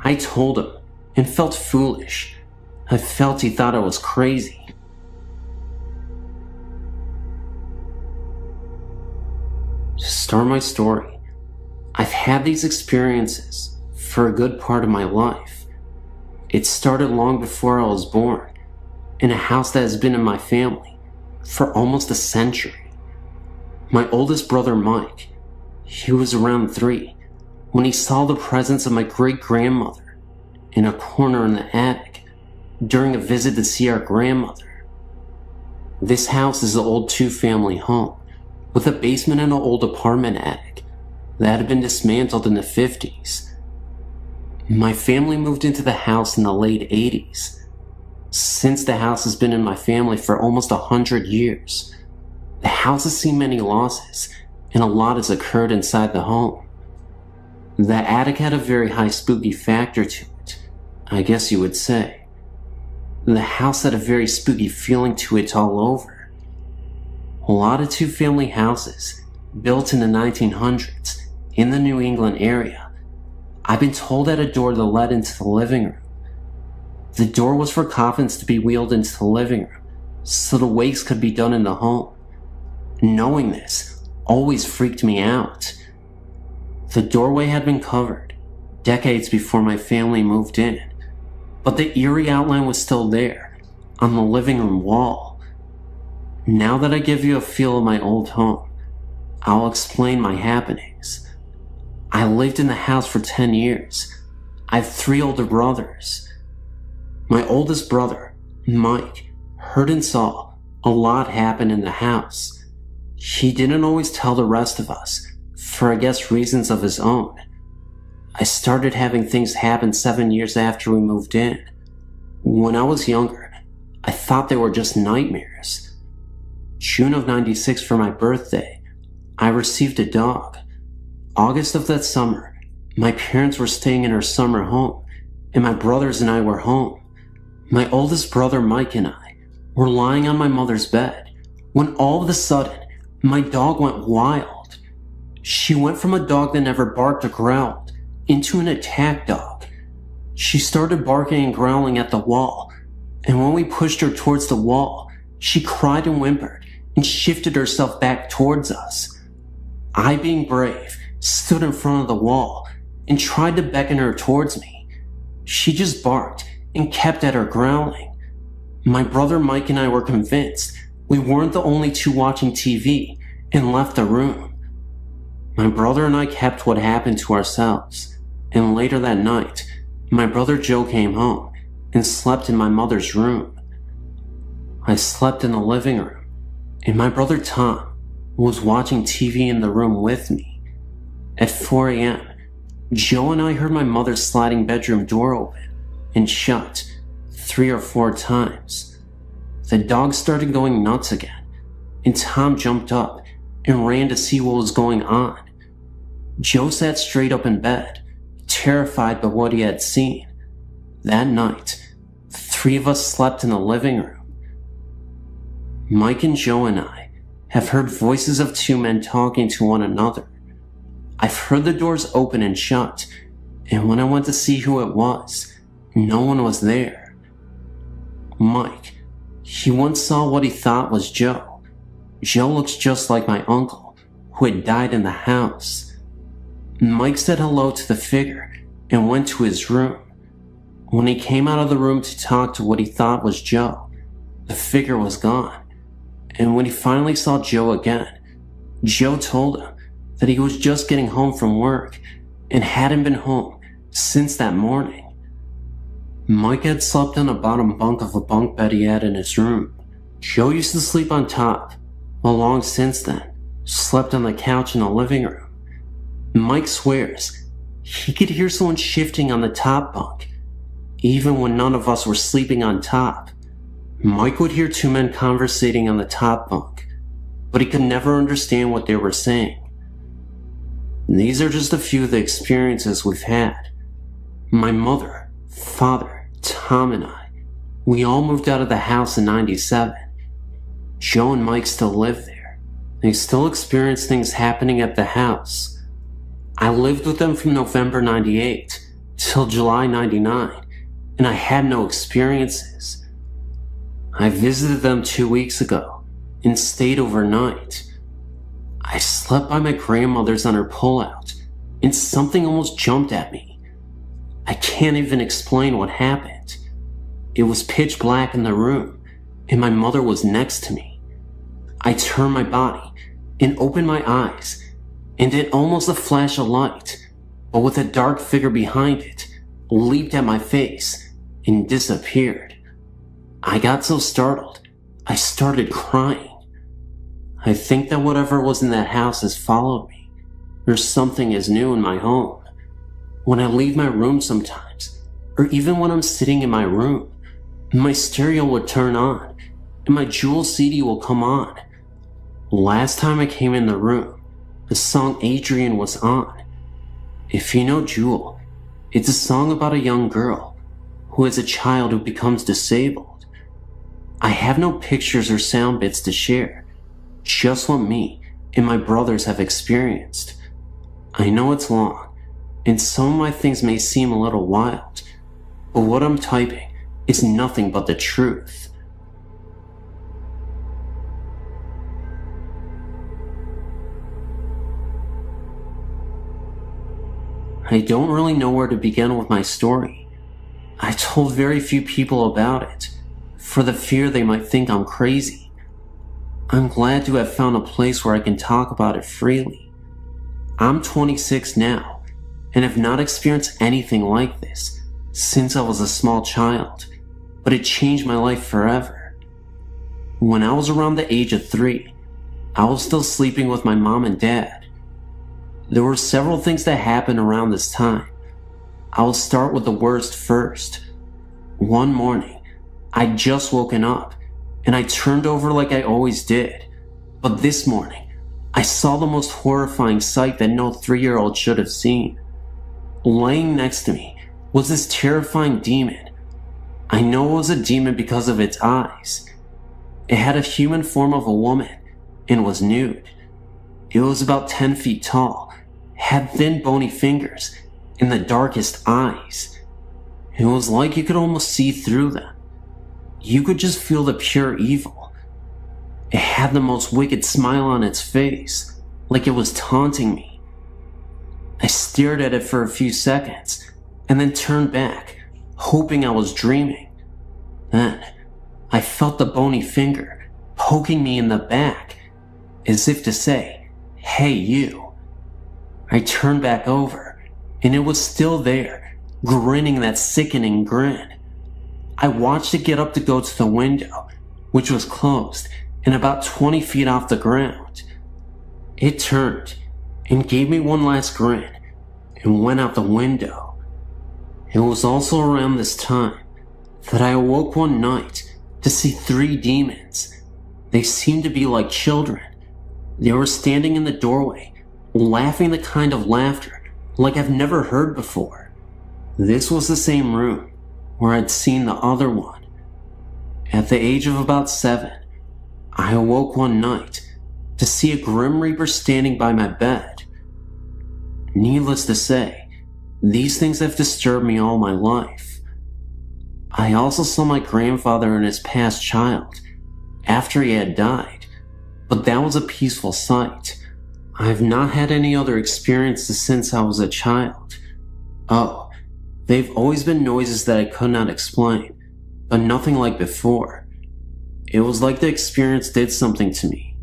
I told him, and felt foolish. I felt he thought I was crazy. To start my story, I've had these experiences for a good part of my life. It started long before I was born, in a house that has been in my family for almost a century. My oldest brother Mike, he was around 3 when he saw the presence of my great-grandmother in a corner in the attic during a visit to see our grandmother. This house is an old 2-family home with a basement and an old apartment attic that had been dismantled in the 50s. My family moved into the house in the late 80s. Since the house has been in my family for almost 100 years, the house has seen many losses and a lot has occurred inside the home. The attic had a very high spooky factor to it, I guess you would say. The house had a very spooky feeling to it all over. A lot of 2-family houses, built in the 1900s, in the New England area, I've been told had a door that led into the living room. The door was for coffins to be wheeled into the living room, so the wakes could be done in the home. Knowing this always freaked me out. The doorway had been covered, decades before my family moved in, but the eerie outline was still there, on the living room wall. Now that I give you a feel of my old home, I'll explain my happenings. I lived in the house for 10 years. I have 3 older brothers. My oldest brother, Mike, heard and saw a lot happen in the house. He didn't always tell the rest of us, for I guess reasons of his own. I started having things happen 7 years after we moved in. When I was younger, I thought they were just nightmares. June of '96 for my birthday, I received a dog. August of that summer, my parents were staying in our summer home, and my brothers and I were home. My oldest brother Mike and I were lying on my mother's bed when all of a sudden, my dog went wild. She went from a dog that never barked or growled into an attack dog. She started barking and growling at the wall, and when we pushed her towards the wall, she cried and whimpered and shifted herself back towards us. I, being brave, stood in front of the wall and tried to beckon her towards me. She just barked and kept at her growling. My brother Mike and I were convinced we weren't the only 2 watching TV and left the room. My brother and I kept what happened to ourselves, and later that night, my brother Joe came home and slept in my mother's room. I slept in the living room, and my brother Tom was watching TV in the room with me. At 4 a.m., Joe and I heard my mother's sliding bedroom door open and shut 3 or 4 times. The dog started going nuts again, and Tom jumped up and ran to see what was going on. Joe sat straight up in bed, terrified by what he had seen. That night, 3 of us slept in the living room. Mike and Joe and I have heard voices of 2 men talking to one another. I've heard the doors open and shut, and when I went to see who it was, no one was there. Mike, he once saw what he thought was Joe. Joe looks just like my uncle, who had died in the house. Mike said hello to the figure and went to his room. When he came out of the room to talk to what he thought was Joe, the figure was gone. And when he finally saw Joe again, Joe told him that he was just getting home from work and hadn't been home since that morning. Mike had slept on the bottom bunk of a bunk bed he had in his room. Joe used to sleep on top, while long since then, slept on the couch in the living room. Mike swears he could hear someone shifting on the top bunk, even when none of us were sleeping on top. Mike would hear 2 men conversating on the top bunk, but he could never understand what they were saying. These are just a few of the experiences we've had. My mother, father, Tom, and I, we all moved out of the house in '97. Joe and Mike still live there. They still experience things happening at the house. I lived with them from November '98 till July '99, and I had no experiences. I visited them 2 weeks ago and stayed overnight. I slept by my grandmother's on her pullout, and something almost jumped at me. I can't even explain what happened. It was pitch black in the room, and my mother was next to me. I turned my body and opened my eyes, and it almost a flash of light, but with a dark figure behind it, leaped at my face and disappeared. I got so startled, I started crying. I think that whatever was in that house has followed me, or something is new in my home. When I leave my room sometimes, or even when I'm sitting in my room, my stereo will turn on, and my Jewel CD will come on. Last time I came in the room, the song Adrian was on. If you know Jewel, it's a song about a young girl who is a child who becomes disabled. I have no pictures or sound bits to share, just what me and my brothers have experienced. I know it's long, and some of my things may seem a little wild, but what I'm typing is nothing but the truth. I don't really know where to begin with my story. I told very few people about it, for the fear they might think I'm crazy. I'm glad to have found a place where I can talk about it freely. I'm 26 now, and have not experienced anything like this since I was a small child, but it changed my life forever. When I was around the age of 3, I was still sleeping with my mom and dad. There were several things that happened around this time. I will start with the worst first. One morning, I'd just woken up, and I turned over like I always did. But this morning, I saw the most horrifying sight that no 3-year-old should have seen. Laying next to me was this terrifying demon. I know it was a demon because of its eyes. It had a human form of a woman and was nude. It was about 10 feet tall, had thin bony fingers, and the darkest eyes. It was like you could almost see through them. You could just feel the pure evil. It had the most wicked smile on its face, like it was taunting me. I stared at it for a few seconds, and then turned back, hoping I was dreaming. Then, I felt the bony finger poking me in the back, as if to say, "Hey, you." I turned back over, and it was still there, grinning that sickening grin. I watched it get up to go to the window, which was closed and about 20 feet off the ground. It turned and gave me one last grin and went out the window. It was also around this time that I awoke one night to see 3 demons. They seemed to be like children. They were standing in the doorway, laughing the kind of laughter like I've never heard before. This was the same room where I'd seen the other one. At the age of about 7, I awoke one night to see a Grim Reaper standing by my bed. Needless to say, these things have disturbed me all my life. I also saw my grandfather and his past child after he had died, but that was a peaceful sight. I've not had any other experiences since I was a child. Oh, they've always been noises that I could not explain, but nothing like before. It was like the experience did something to me.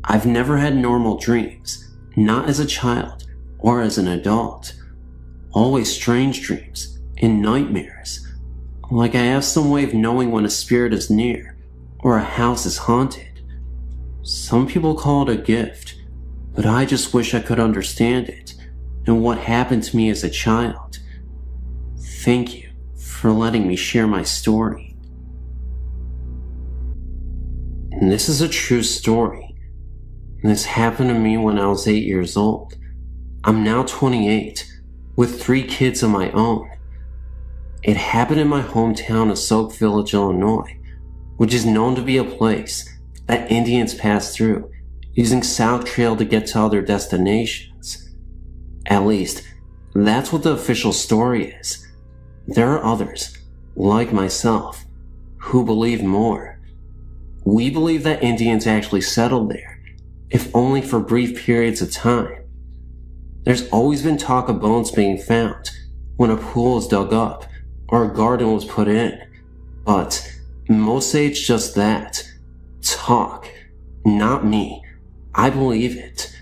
I've never had normal dreams, not as a child or as an adult. Always strange dreams and nightmares, like I have some way of knowing when a spirit is near or a house is haunted. Some people call it a gift, but I just wish I could understand it and what happened to me as a child. Thank you for letting me share my story. And this is a true story. This happened to me when I was 8 years old. I'm now 28, with 3 kids of my own. It happened in my hometown of Soak Village, Illinois, which is known to be a place that Indians pass through using South Trail to get to other destinations. At least, that's what the official story is. There are others, like myself, who believe more. We believe that Indians actually settled there, if only for brief periods of time. There's always been talk of bones being found when a pool is dug up or a garden was put in, but most say it's just that. Talk. Not me. I believe it.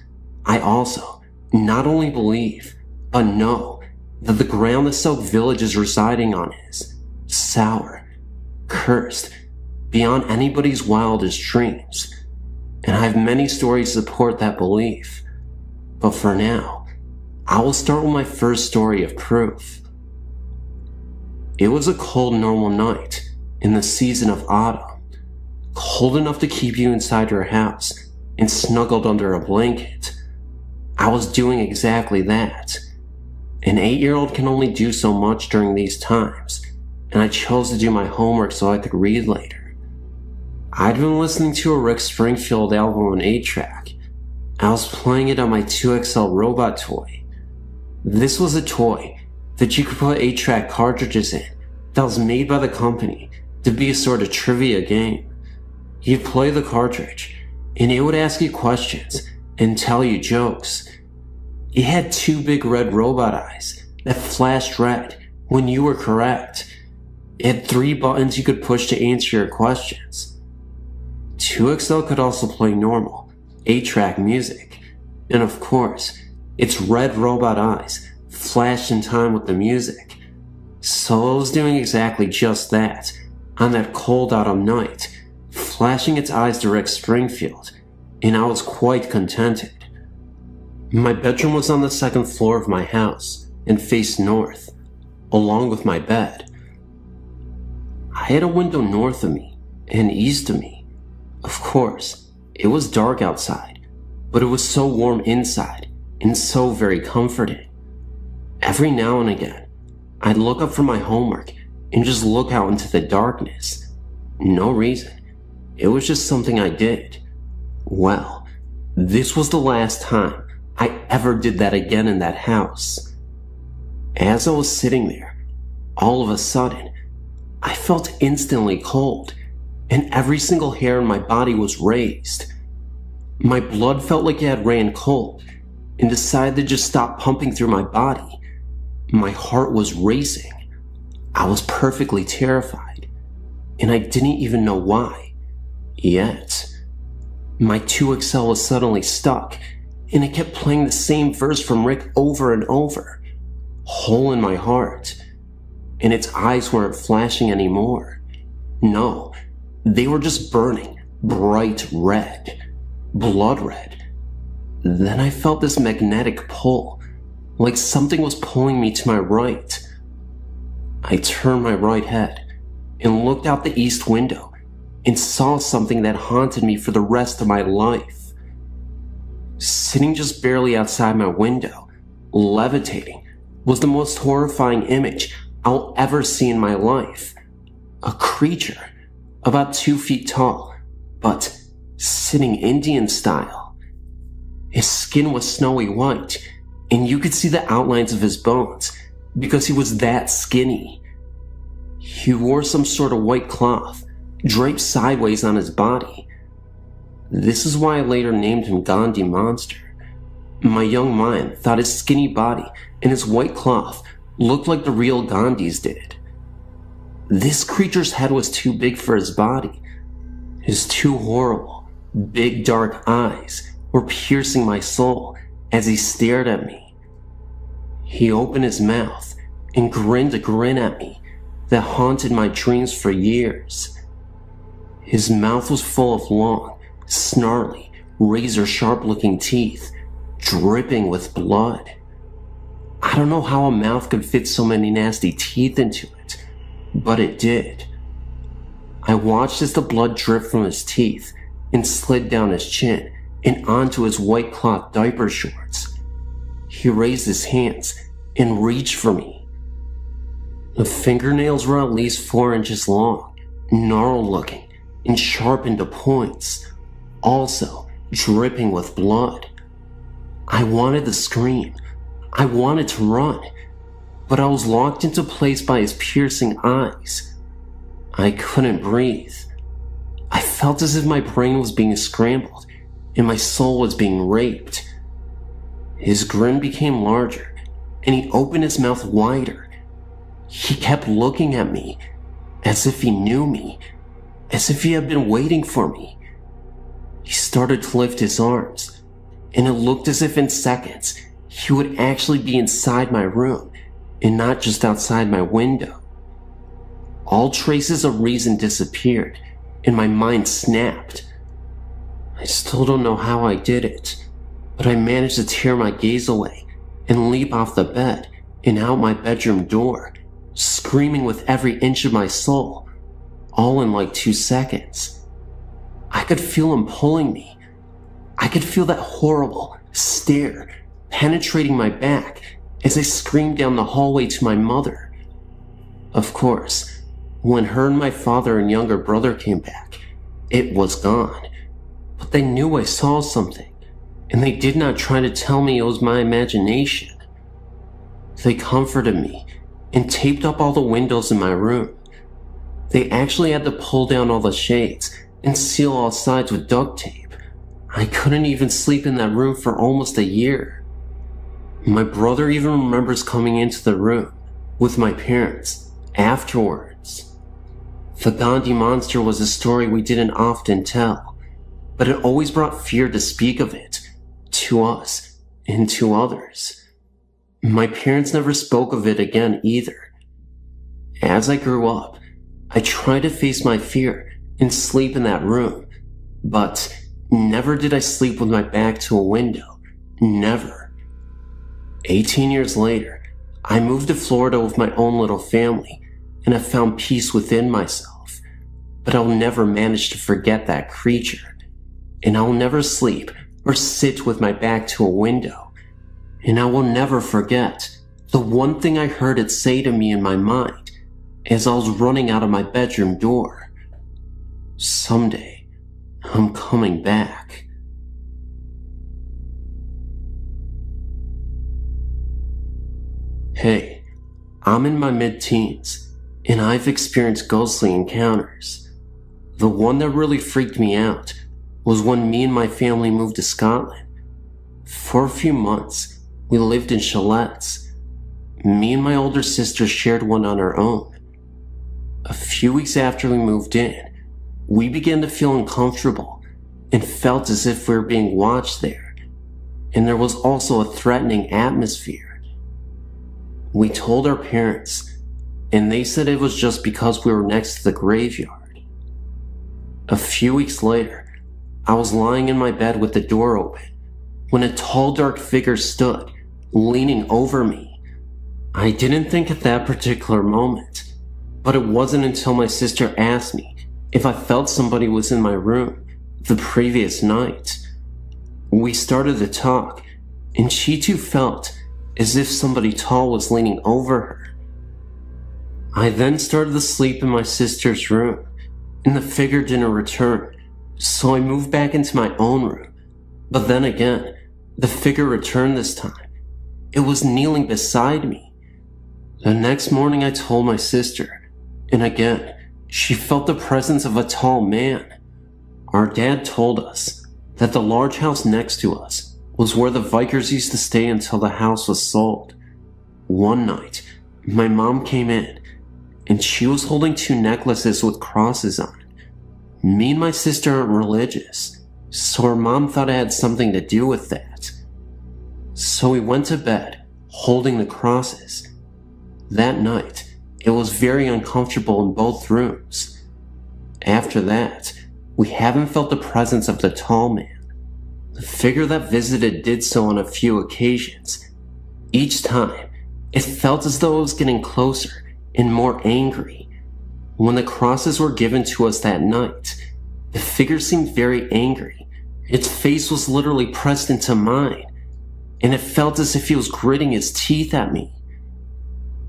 I also not only believe, but know that the ground the Soak Village is residing on is sour, cursed, beyond anybody's wildest dreams. And I have many stories to support that belief. But for now, I will start with my first story of proof. It was a cold, normal night in the season of autumn. Cold enough to keep you inside your house and snuggled under a blanket. I was doing exactly that. An 8-year-old can only do so much during these times, and I chose to do my homework so I could read later. I'd been listening to a Rick Springfield album on 8-track. I was playing it on my 2XL robot toy. This was a toy that you could put 8-track cartridges in that was made by the company to be a sort of trivia game. You'd play the cartridge, and it would ask you questions and tell you jokes. It had 2 big red robot eyes that flashed red when you were correct. It had 3 buttons you could push to answer your questions. 2XL could also play normal 8-track music, and of course, its red robot eyes flashed in time with the music. So it was doing exactly just that on that cold autumn night, flashing its eyes to Rick Springfield, and I was quite contented. My bedroom was on the 2nd floor of my house and faced north, along with my bed. I had a window north of me and east of me. Of course, it was dark outside, but it was so warm inside and so very comforting. Every now and again, I'd look up from my homework and just look out into the darkness. No reason. It was just something I did. Well, this was the last time I ever did that again in that house. As I was sitting there, all of a sudden, I felt instantly cold, and every single hair in my body was raised. My blood felt like it had ran cold, and decided to just stop pumping through my body. My heart was racing. I was perfectly terrified, and I didn't even know why. Yet, my 2XL was suddenly stuck, and it kept playing the same verse from Rick over and over. Hole in my heart. And its eyes weren't flashing anymore. No, They were just burning, bright red, blood red. Then I felt this magnetic pull, like something was pulling me to my right. I turned my right head and looked out the east window and saw something that haunted me for the rest of my life. Sitting just barely outside my window, levitating, was the most horrifying image I'll ever see in my life. A creature about 2 feet tall, but sitting Indian style. His skin was snowy white, and you could see the outlines of his bones because he was that skinny. He wore some sort of white cloth draped sideways on his body. This is why I later named him Gandhi Monster. My young mind thought his skinny body and his white cloth looked like the real Gandhis did. This creature's head was too big for his body. His two horrible, big dark eyes were piercing my soul as he stared at me. He opened his mouth and grinned a grin at me that haunted my dreams for years. His mouth was full of long, snarly, razor-sharp looking teeth, dripping with blood. I don't know how a mouth could fit so many nasty teeth into it, but it did. I watched as the blood dripped from his teeth and slid down his chin and onto his white cloth diaper shorts. He raised his hands and reached for me. The fingernails were at least 4 inches long, gnarled looking, and sharpened to points, also dripping with blood. I wanted to scream. I wanted to run, but I was locked into place by his piercing eyes. I couldn't breathe. I felt as if my brain was being scrambled and my soul was being raped. His grin became larger, and he opened his mouth wider. He kept looking at me, as if he knew me, as if he had been waiting for me. He started to lift his arms, and it looked as if in seconds he would actually be inside my room, and not just outside my window. All traces of reason disappeared, and my mind snapped. I still don't know how I did it, but I managed to tear my gaze away and leap off the bed and out my bedroom door, screaming with every inch of my soul, all in like 2 seconds. I could feel him pulling me. I could feel that horrible stare penetrating my back as I screamed down the hallway to my mother. Of course, when her and my father and younger brother came back, it was gone. But they knew I saw something, and they did not try to tell me it was my imagination. They comforted me and taped up all the windows in my room. They actually had to pull down all the shades and seal all sides with duct tape. I couldn't even sleep in that room for almost a year. My brother even remembers coming into the room with my parents afterwards. The Gandhi Monster was a story we didn't often tell, but it always brought fear to speak of it, to us and to others. My parents never spoke of it again either. As I grew up, I tried to face my fear and sleep in that room, but never did I sleep with my back to a window. Never. 18 years later, I moved to Florida with my own little family, and I found peace within myself. But I'll never manage to forget that creature, and I will never sleep or sit with my back to a window. And I will never forget the one thing I heard it say to me in my mind as I was running out of my bedroom door. Someday, I'm coming back. Hey, I'm in my mid-teens, and I've experienced ghostly encounters. The one that really freaked me out was when me and my family moved to Scotland. For a few months, we lived in chalets. Me and my older sister shared one on our own. A few weeks after we moved in, we began to feel uncomfortable and felt as if we were being watched there, and there was also a threatening atmosphere. We told our parents, and they said it was just because we were next to the graveyard. A few weeks later, I was lying in my bed with the door open when a tall, dark figure stood, leaning over me. I didn't think at that particular moment, but it wasn't until my sister asked me if I felt somebody was in my room the previous night. We started to talk, and she too felt as if somebody tall was leaning over her. I then started to sleep in my sister's room, and the figure didn't return, so I moved back into my own room. But then again, the figure returned this time. It was kneeling beside me. The next morning I told my sister, and again, she felt the presence of a tall man. Our dad told us that the large house next to us was where the Vikers used to stay until the house was sold. One night, my mom came in, and she was holding 2 necklaces with crosses on it. Me and my sister aren't religious, so her mom thought it had something to do with that. So we went to bed, holding the crosses. That night, it was very uncomfortable in both rooms. After that, we haven't felt the presence of the tall man. The figure that visited did so on a few occasions. Each time, it felt as though it was getting closer and more angry. When the crosses were given to us that night, the figure seemed very angry. Its face was literally pressed into mine, and it felt as if he was gritting his teeth at me.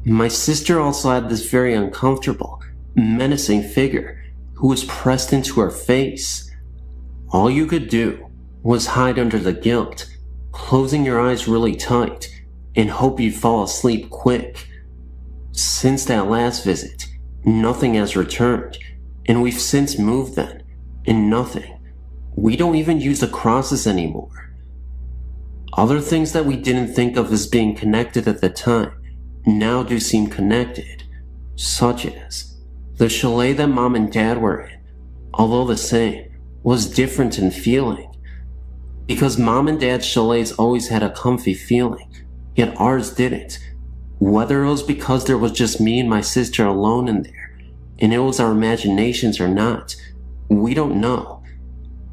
My sister also had this very uncomfortable, menacing figure who was pressed into her face. All you could do was hide under the guilt, closing your eyes really tight, and hope you'd fall asleep quick. Since that last visit, nothing has returned, and we've since moved then, and nothing. We don't even use the crosses anymore. Other things that we didn't think of as being connected at the time now do seem connected, such as the chalet that Mom and Dad were in, although the same, was different in feeling. Because Mom and Dad's chalets always had a comfy feeling, yet ours didn't. Whether it was because there was just me and my sister alone in there, and it was our imaginations or not, we don't know.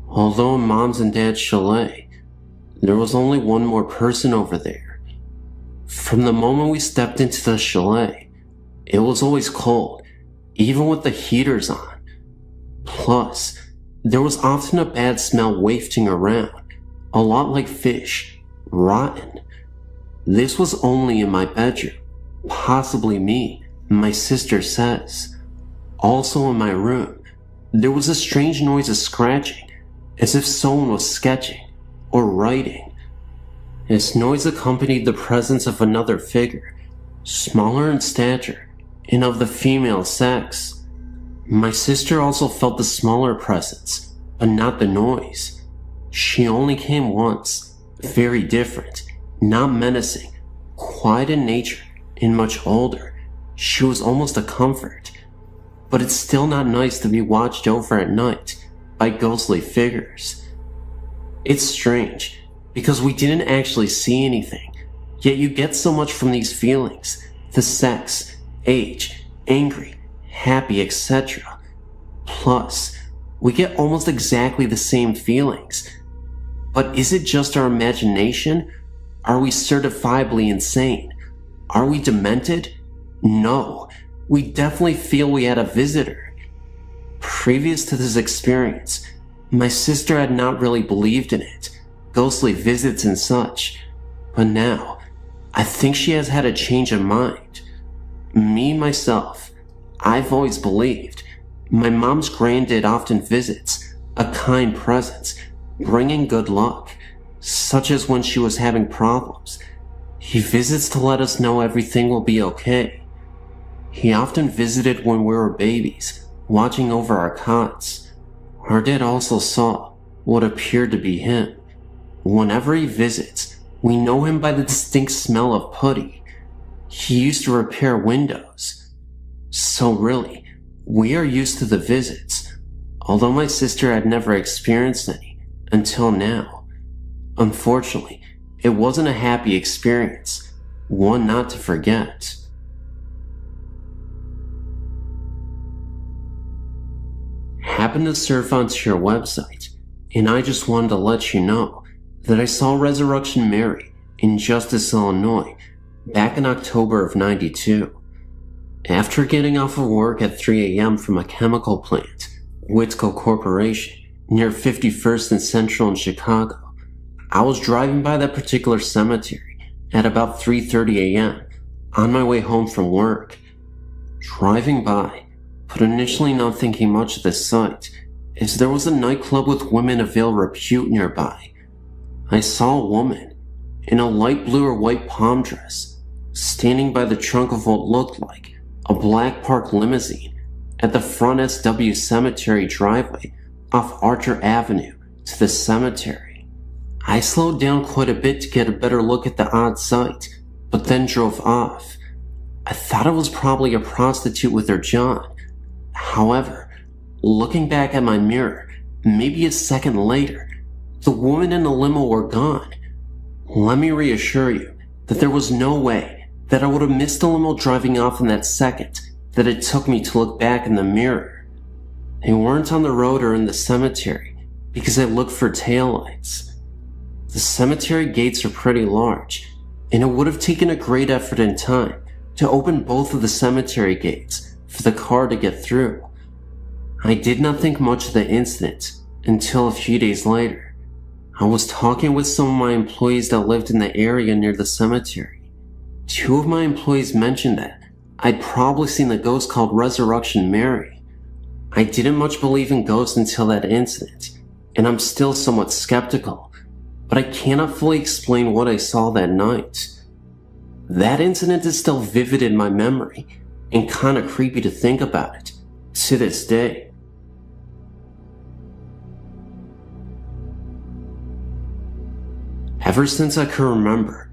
Although in Mom's and Dad's chalet, there was only one more person over there. From the moment we stepped into the chalet, it was always cold, even with the heaters on. Plus, there was often a bad smell wafting around, a lot like fish, rotten. This was only in my bedroom, possibly me, my sister says. Also in my room, there was a strange noise of scratching, as if someone was sketching or writing. This noise accompanied the presence of another figure, smaller in stature and of the female sex. My sister also felt the smaller presence, but not the noise. She only came once, very different, not menacing, quiet in nature, and much older. She was almost a comfort. But it's still not nice to be watched over at night by ghostly figures. It's strange, because we didn't actually see anything, yet you get so much from these feelings, the sex, age, angry, happy, etc. Plus, we get almost exactly the same feelings. But is it just our imagination? Are we certifiably insane? Are we demented? No, we definitely feel we had a visitor. Previous to this experience, my sister had not really believed in it, ghostly visits and such. But now, I think she has had a change of mind. Me, myself, I've always believed. My mom's granddad often visits, a kind presence, bringing good luck, such as when she was having problems. He visits to let us know everything will be okay. He often visited when we were babies, watching over our cots. Our dad also saw what appeared to be him. Whenever he visits, we know him by the distinct smell of putty. He used to repair windows. So really, we are used to the visits, although my sister had never experienced any until now. Unfortunately, it wasn't a happy experience, one not to forget. happened to surf onto your website, and I just wanted to let you know that I saw Resurrection Mary in Justice, Illinois, back in October of '92. After getting off of work at 3 a.m. from a chemical plant, Whitco Corporation, near 51st and Central in Chicago, I was driving by that particular cemetery at about 3:30 a.m. on my way home from work. Driving by, but initially not thinking much of the sight, as there was a nightclub with women of ill repute nearby. I saw a woman in a light blue or white palm dress standing by the trunk of what looked like a black park limousine at the front SW Cemetery driveway off Archer Avenue to the cemetery. I slowed down quite a bit to get a better look at the odd sight, but then drove off. I thought it was probably a prostitute with her John. However, looking back at my mirror, maybe a second later, the woman in the limo were gone. Let me reassure you that there was no way that I would have missed the limo driving off in that second that it took me to look back in the mirror. They weren't on the road or in the cemetery because I looked for taillights. The cemetery gates are pretty large, and it would have taken a great effort and time to open both of the cemetery gates for the car to get through. I did not think much of the incident until a few days later. I was talking with some of my employees that lived in the area near the cemetery. Two of my employees mentioned that I'd probably seen the ghost called Resurrection Mary. I didn't much believe in ghosts until that incident, and I'm still somewhat skeptical, but I cannot fully explain what I saw that night. That incident is still vivid in my memory, and kinda creepy to think about it, to this day. Ever since I can remember,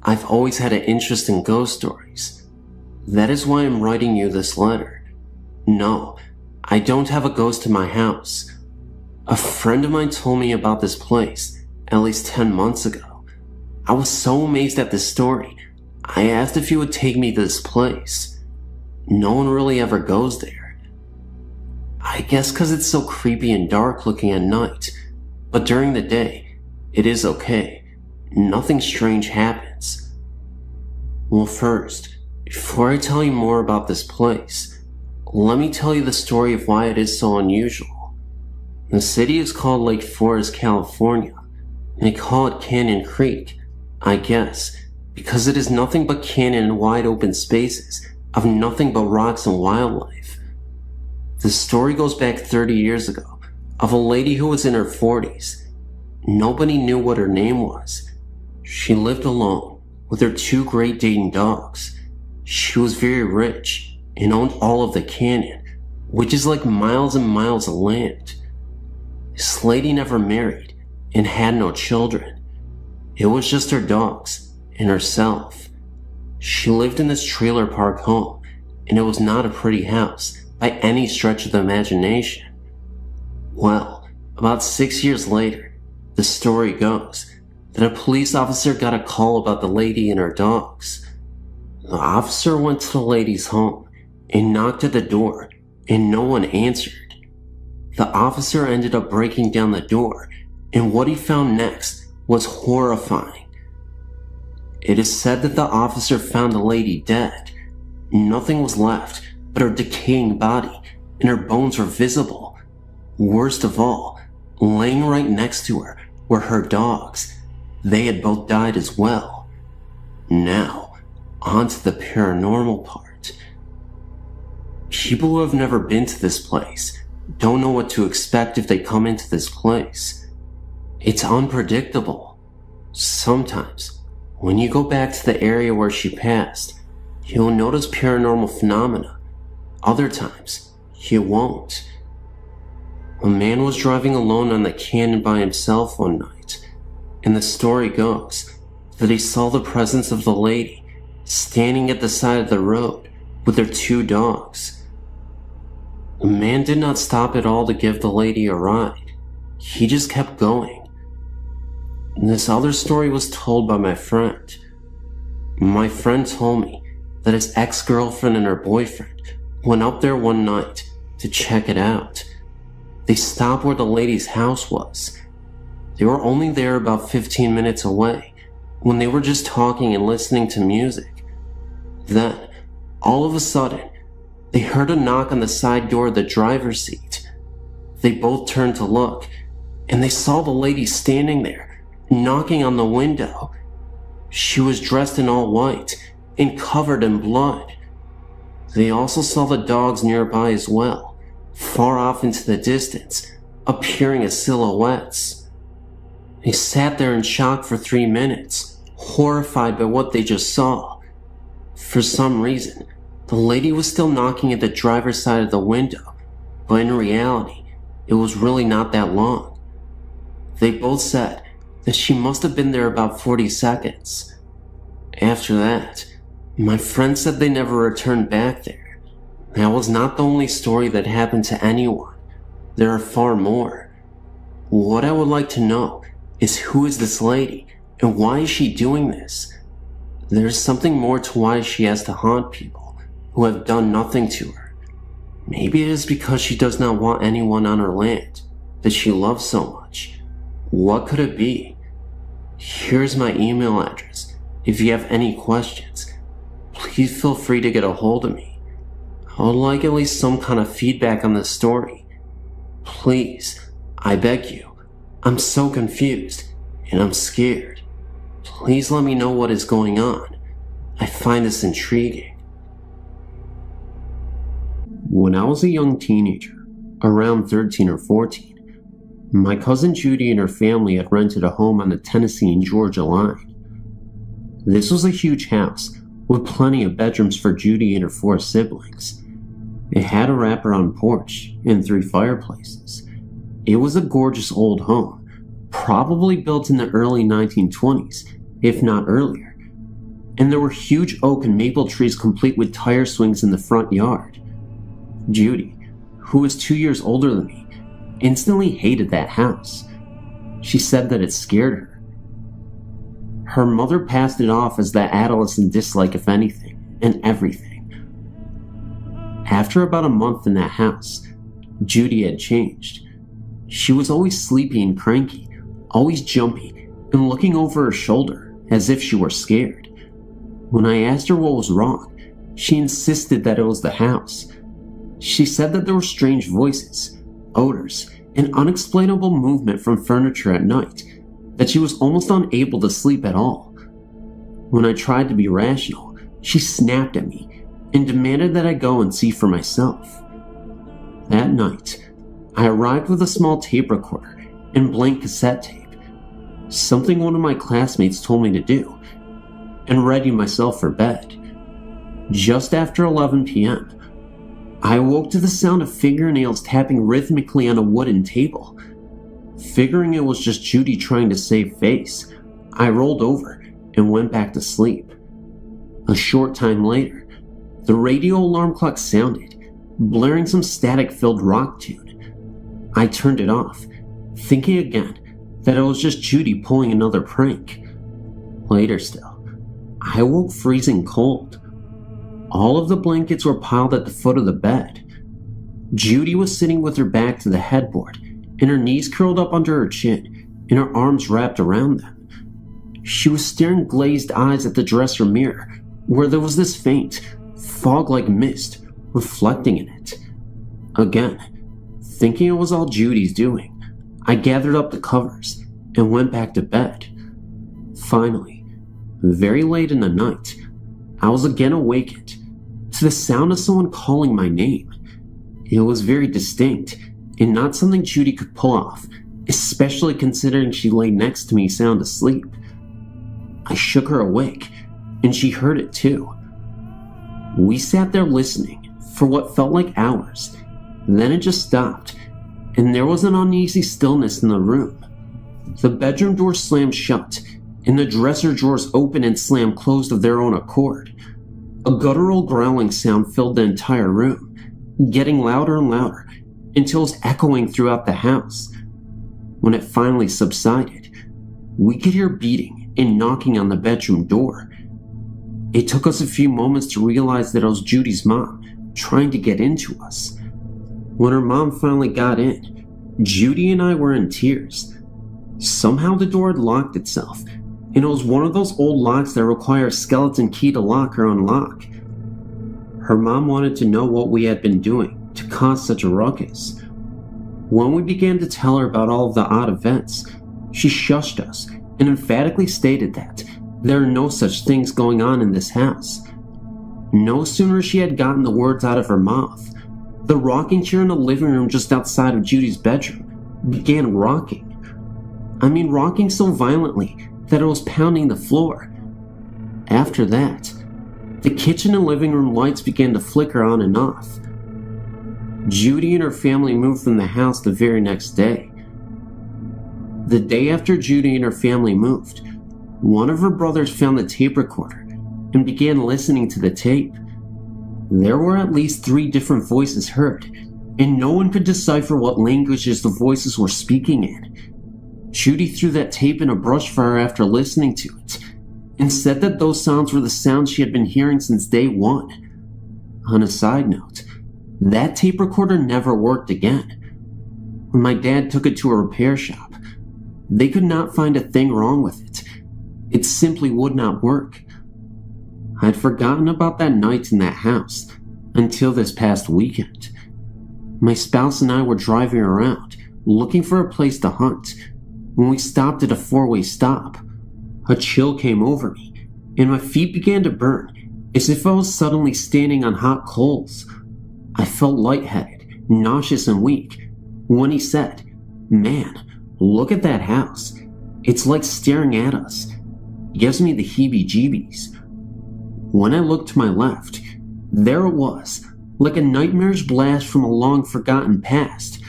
I've always had an interest in ghost stories. That is why I'm writing you this letter. No, I don't have a ghost in my house. A friend of mine told me about this place at least 10 months ago. I was so amazed at this story, I asked if he would take me to this place. No one really ever goes there. I guess cause it's so creepy and dark looking at night, but during the day, it is okay. Nothing strange happens. Well, first, before I tell you more about this place, let me tell you the story of why it is so unusual. The city is called Lake Forest, California, and they call it Canyon Creek, I guess, because it is nothing but canyon and wide open spaces of nothing but rocks and wildlife. The story goes back 30 years ago of a lady who was in her 40s. Nobody knew what her name was. She lived alone with her two Great Dane dogs. She was very rich and owned all of the canyon, which is like miles and miles of land. This lady never married and had no children. It was just her dogs and herself. She lived in this trailer park home, and it was not a pretty house by any stretch of the imagination. Well, about 6 years later, the story goes that a police officer got a call about the lady and her dogs. The officer went to the lady's home and knocked at the door, and no one answered. The officer ended up breaking down the door, and what he found next was horrifying. It is said that the officer found the lady dead. Nothing was left but her decaying body, and her bones were visible. Worst of all, laying right next to her were her dogs. They had both died as well. Now, on to the paranormal part. People who have never been to this place don't know what to expect if they come into this place. It's unpredictable. Sometimes, when you go back to the area where she passed, you'll notice paranormal phenomena. Other times, you won't. A man was driving alone on the canyon by himself one night, and the story goes that he saw the presence of the lady standing at the side of the road with her two dogs. The man did not stop at all to give the lady a ride. He just kept going. And this other story was told by my friend. My friend told me that his ex-girlfriend and her boyfriend went up there one night to check it out. They stopped where the lady's house was. They were only there about 15 minutes away when they were just talking and listening to music. Then, all of a sudden, they heard a knock on the side door of the driver's seat. They both turned to look, and they saw the lady standing there, knocking on the window. She was dressed in all white and covered in blood. They also saw the dogs nearby as well, far off into the distance, appearing as silhouettes. They sat there in shock for 3 minutes, horrified by what they just saw. For some reason, the lady was still knocking at the driver's side of the window, but in reality, it was really not that long. They both said that she must have been there about 40 seconds. After that, my friend said they never returned back there. That was not the only story that happened to anyone. There are far more. What I would like to know is who is this lady and why is she doing this? There's something more to why she has to haunt people who have done nothing to her. Maybe it is because she does not want anyone on her land that she loves so much. What could it be? Here's my email address. If you have any questions, please feel free to get a hold of me. I would like at least some kind of feedback on this story. Please, I beg you. I'm so confused and I'm scared. Please let me know what is going on. I find this intriguing. When I was a young teenager, around 13 or 14, my cousin Judy and her family had rented a home on the Tennessee and Georgia line. This was a huge house with plenty of bedrooms for Judy and her 4 siblings. It had a wraparound porch and 3 fireplaces. It was a gorgeous old home, probably built in the early 1920s, if not earlier. And there were huge oak and maple trees complete with tire swings in the front yard. Judy, who was 2 years older than me, instantly hated that house. She said that it scared her. Her mother passed it off as that adolescent dislike of anything and everything. After about a month in that house, Judy had changed. She was always sleepy and cranky, always jumpy, and looking over her shoulder as if she were scared. When I asked her what was wrong, she insisted that it was the house. She said that there were strange voices, odors, and unexplainable movement from furniture at night, that she was almost unable to sleep at all. When I tried to be rational, she snapped at me and demanded that I go and see for myself. That night, I arrived with a small tape recorder and blank cassette tape, something one of my classmates told me to do, and ready myself for bed. Just after 11 p.m., I awoke to the sound of fingernails tapping rhythmically on a wooden table. Figuring it was just Judy trying to save face, I rolled over and went back to sleep. A short time later, the radio alarm clock sounded, blaring some static-filled rock tune. I turned it off, thinking again that it was just Judy pulling another prank. Later still, I awoke freezing cold. All of the blankets were piled at the foot of the bed. Judy was sitting with her back to the headboard, and her knees curled up under her chin, and her arms wrapped around them. She was staring glazed eyes at the dresser mirror, where there was this faint, fog-like mist reflecting in it. Again, thinking it was all Judy's doing, I gathered up the covers and went back to bed. Finally, very late in the night, I was again awakened to the sound of someone calling my name. It was very distinct and not something Judy could pull off, especially considering she lay next to me sound asleep. I shook her awake, and she heard it too. We sat there listening for what felt like hours. Then it just stopped, and there was an uneasy stillness in the room. The bedroom door slammed shut, and the dresser drawers opened and slammed closed of their own accord. A guttural growling sound filled the entire room, getting louder and louder until it was echoing throughout the house. When it finally subsided, we could hear beating and knocking on the bedroom door. It took us a few moments to realize that it was Judy's mom trying to get into us. When her mom finally got in, Judy and I were in tears. Somehow the door had locked itself, and it was one of those old locks that require a skeleton key to lock or unlock. Her mom wanted to know what we had been doing to cause such a ruckus. When we began to tell her about all of the odd events, she shushed us and emphatically stated that there are no such things going on in this house. No sooner she had gotten the words out of her mouth, the rocking chair in the living room just outside of Judy's bedroom began rocking. I mean, rocking so violently that it was pounding the floor. After that, the kitchen and living room lights began to flicker on and off. Judy and her family moved from the house the very next day. The day after Judy and her family moved, one of her brothers found the tape recorder and began listening to the tape. There were at least 3 different voices heard, and no one could decipher what languages the voices were speaking in. Judy threw that tape in a brush fire after listening to it, and said that those sounds were the sounds she had been hearing since day 1. On a side note, that tape recorder never worked again. When my dad took it to a repair shop, they could not find a thing wrong with it. It simply would not work. I'd forgotten about that night in that house until this past weekend. My spouse and I were driving around looking for a place to hunt when we stopped at a 4-way stop. A chill came over me and my feet began to burn as if I was suddenly standing on hot coals. I felt lightheaded, nauseous, and weak when he said, "Man, look at that house. It's like staring at us." Gives me the heebie-jeebies. When I looked to my left, there it was, like a nightmarish blast from a long-forgotten past.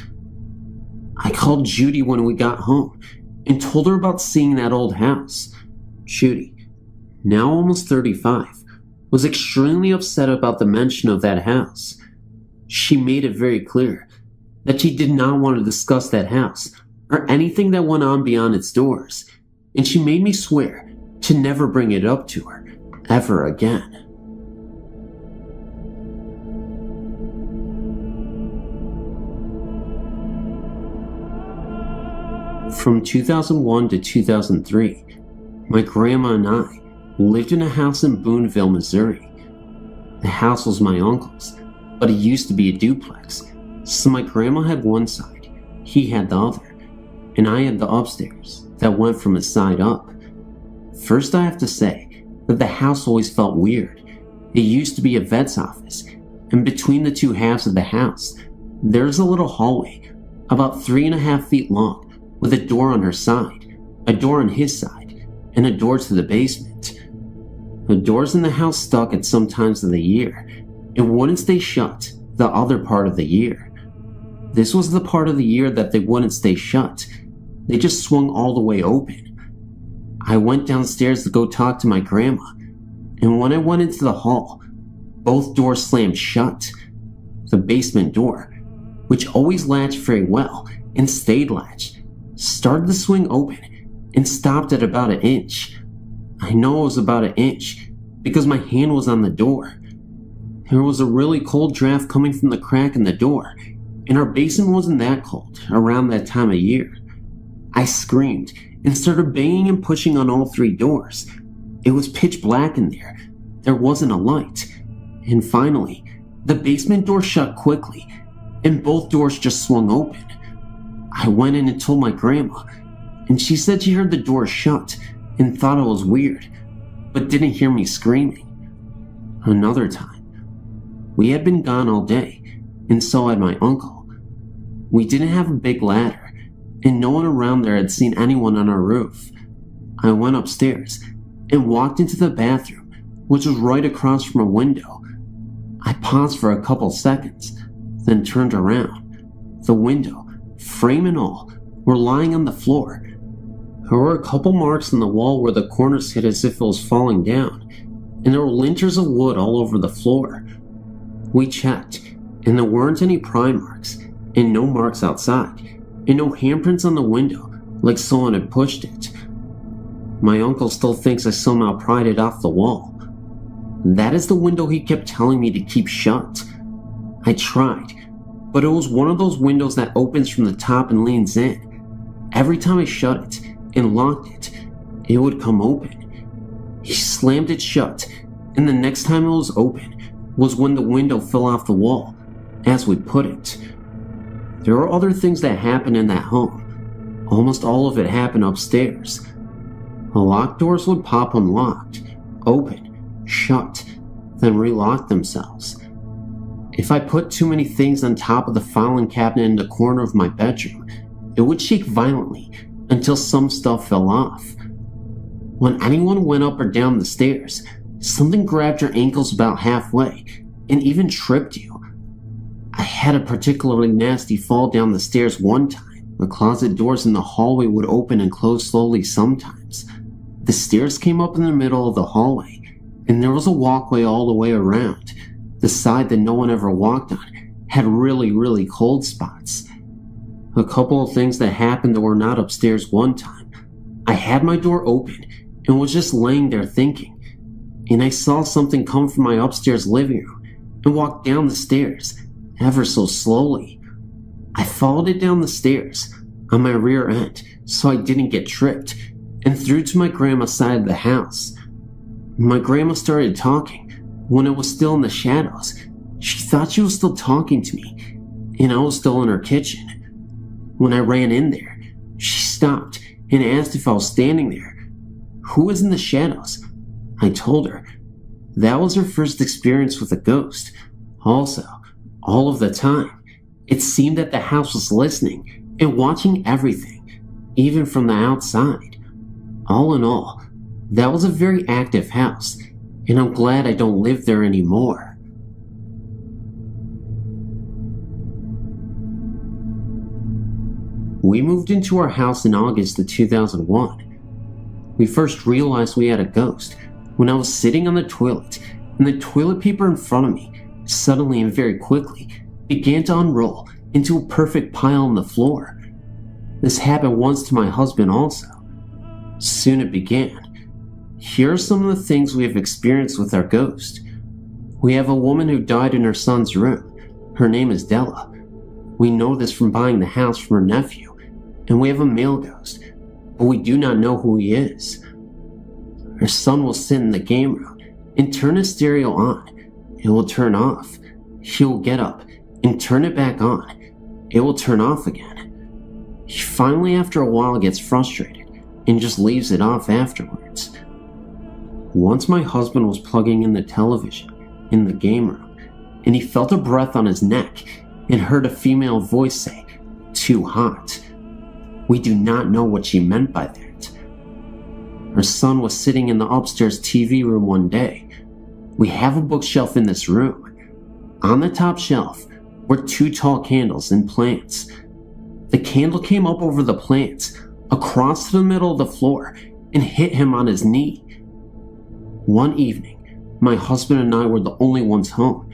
I called Judy when we got home and told her about seeing that old house. Judy, now almost 35, was extremely upset about the mention of that house. She made it very clear that she did not want to discuss that house or anything that went on beyond its doors, and she made me swear to never bring it up to her ever again. From 2001 to 2003, my grandma and I lived in a house in Boonville, Missouri. The house was my uncle's, but it used to be a duplex, so my grandma had one side, he had the other, and I had the upstairs that went from his side up. First, I have to say that the house always felt weird. It used to be a vet's office, and between the 2 halves of the house, there's a little hallway about 3.5 feet long with a door on her side, a door on his side, and a door to the basement. The doors in the house stuck at some times of the year. It wouldn't stay shut the other part of the year. This was the part of the year that they wouldn't stay shut. They just swung all the way open. I went downstairs to go talk to my grandma, and when I went into the hall, both doors slammed shut. The basement door, which always latched very well and stayed latched, started to swing open and stopped at about 1 inch. I know it was about 1 inch because my hand was on the door. There was a really cold draft coming from the crack in the door, and our basement wasn't that cold around that time of year. I screamed and started banging and pushing on all 3 doors. It was pitch black in there. There wasn't a light. And finally, the basement door shut quickly, and both doors just swung open. I went in and told my grandma, and she said she heard the door shut and thought it was weird, but didn't hear me screaming. Another time, we had been gone all day, and so had my uncle. We didn't have a big ladder, and no one around there had seen anyone on our roof. I went upstairs and walked into the bathroom, which was right across from a window. I paused for a couple seconds, then turned around. The window, frame and all, were lying on the floor. There were a couple marks on the wall where the corners hit as if it was falling down, and there were linters of wood all over the floor. We checked, and there weren't any pry marks, and no marks outside, and no handprints on the window like someone had pushed it. My uncle still thinks I somehow pried it off the wall. That is the window he kept telling me to keep shut. I tried, but it was one of those windows that opens from the top and leans in. Every time I shut it and locked it, it would come open. He slammed it shut, and the next time it was open was when the window fell off the wall, as we put it. There are other things that happened in that home. Almost all of it happened upstairs. The locked doors would pop unlocked, open, shut, then relock themselves. If I put too many things on top of the filing cabinet in the corner of my bedroom, it would shake violently until some stuff fell off. When anyone went up or down the stairs, something grabbed your ankles about halfway and even tripped you. I had a particularly nasty fall down the stairs one time. The closet doors in the hallway would open and close slowly sometimes. The stairs came up in the middle of the hallway, and there was a walkway all the way around. The side that no one ever walked on had really cold spots. A couple of things that happened that were not upstairs one time. I had my door open and was just laying there thinking, and I saw something come from my upstairs living room and walk down the stairs, ever so slowly. I followed it down the stairs on my rear end so I didn't get tripped, and through to my grandma's side of the house. My grandma started talking when it was still in the shadows. She thought she was still talking to me, and I was still in her kitchen. When I ran in there, she stopped and asked if I was standing there. Who was in the shadows? I told her. That was her first experience with a ghost. Also, all of the time, it seemed that the house was listening and watching everything, even from the outside. All in all, that was a very active house, and I'm glad I don't live there anymore. We moved into our house in August of 2001. We first realized we had a ghost when I was sitting on the toilet, and the toilet paper in front of me suddenly and very quickly began to unroll into a perfect pile on the floor. This happened once to my husband also. Soon it began. Here are some of the things we have experienced with our ghost. We have a woman who died in her son's room. Her name is Della. We know this from buying the house from her nephew. And we have a male ghost, but we do not know who he is. Her son will sit in the game room and turn his stereo on. It will turn off. He will get up and turn it back on. It will turn off again. He finally, after a while, gets frustrated and just leaves it off afterwards. Once my husband was plugging in the television in the game room, and he felt a breath on his neck and heard a female voice say, "Too hot." We do not know what she meant by that. Her son was sitting in the upstairs TV room one day. We have a bookshelf in this room. On the top shelf were 2 tall candles and plants. The candle came up over the plants, across to the middle of the floor, and hit him on his knee. One evening, my husband and I were the only ones home,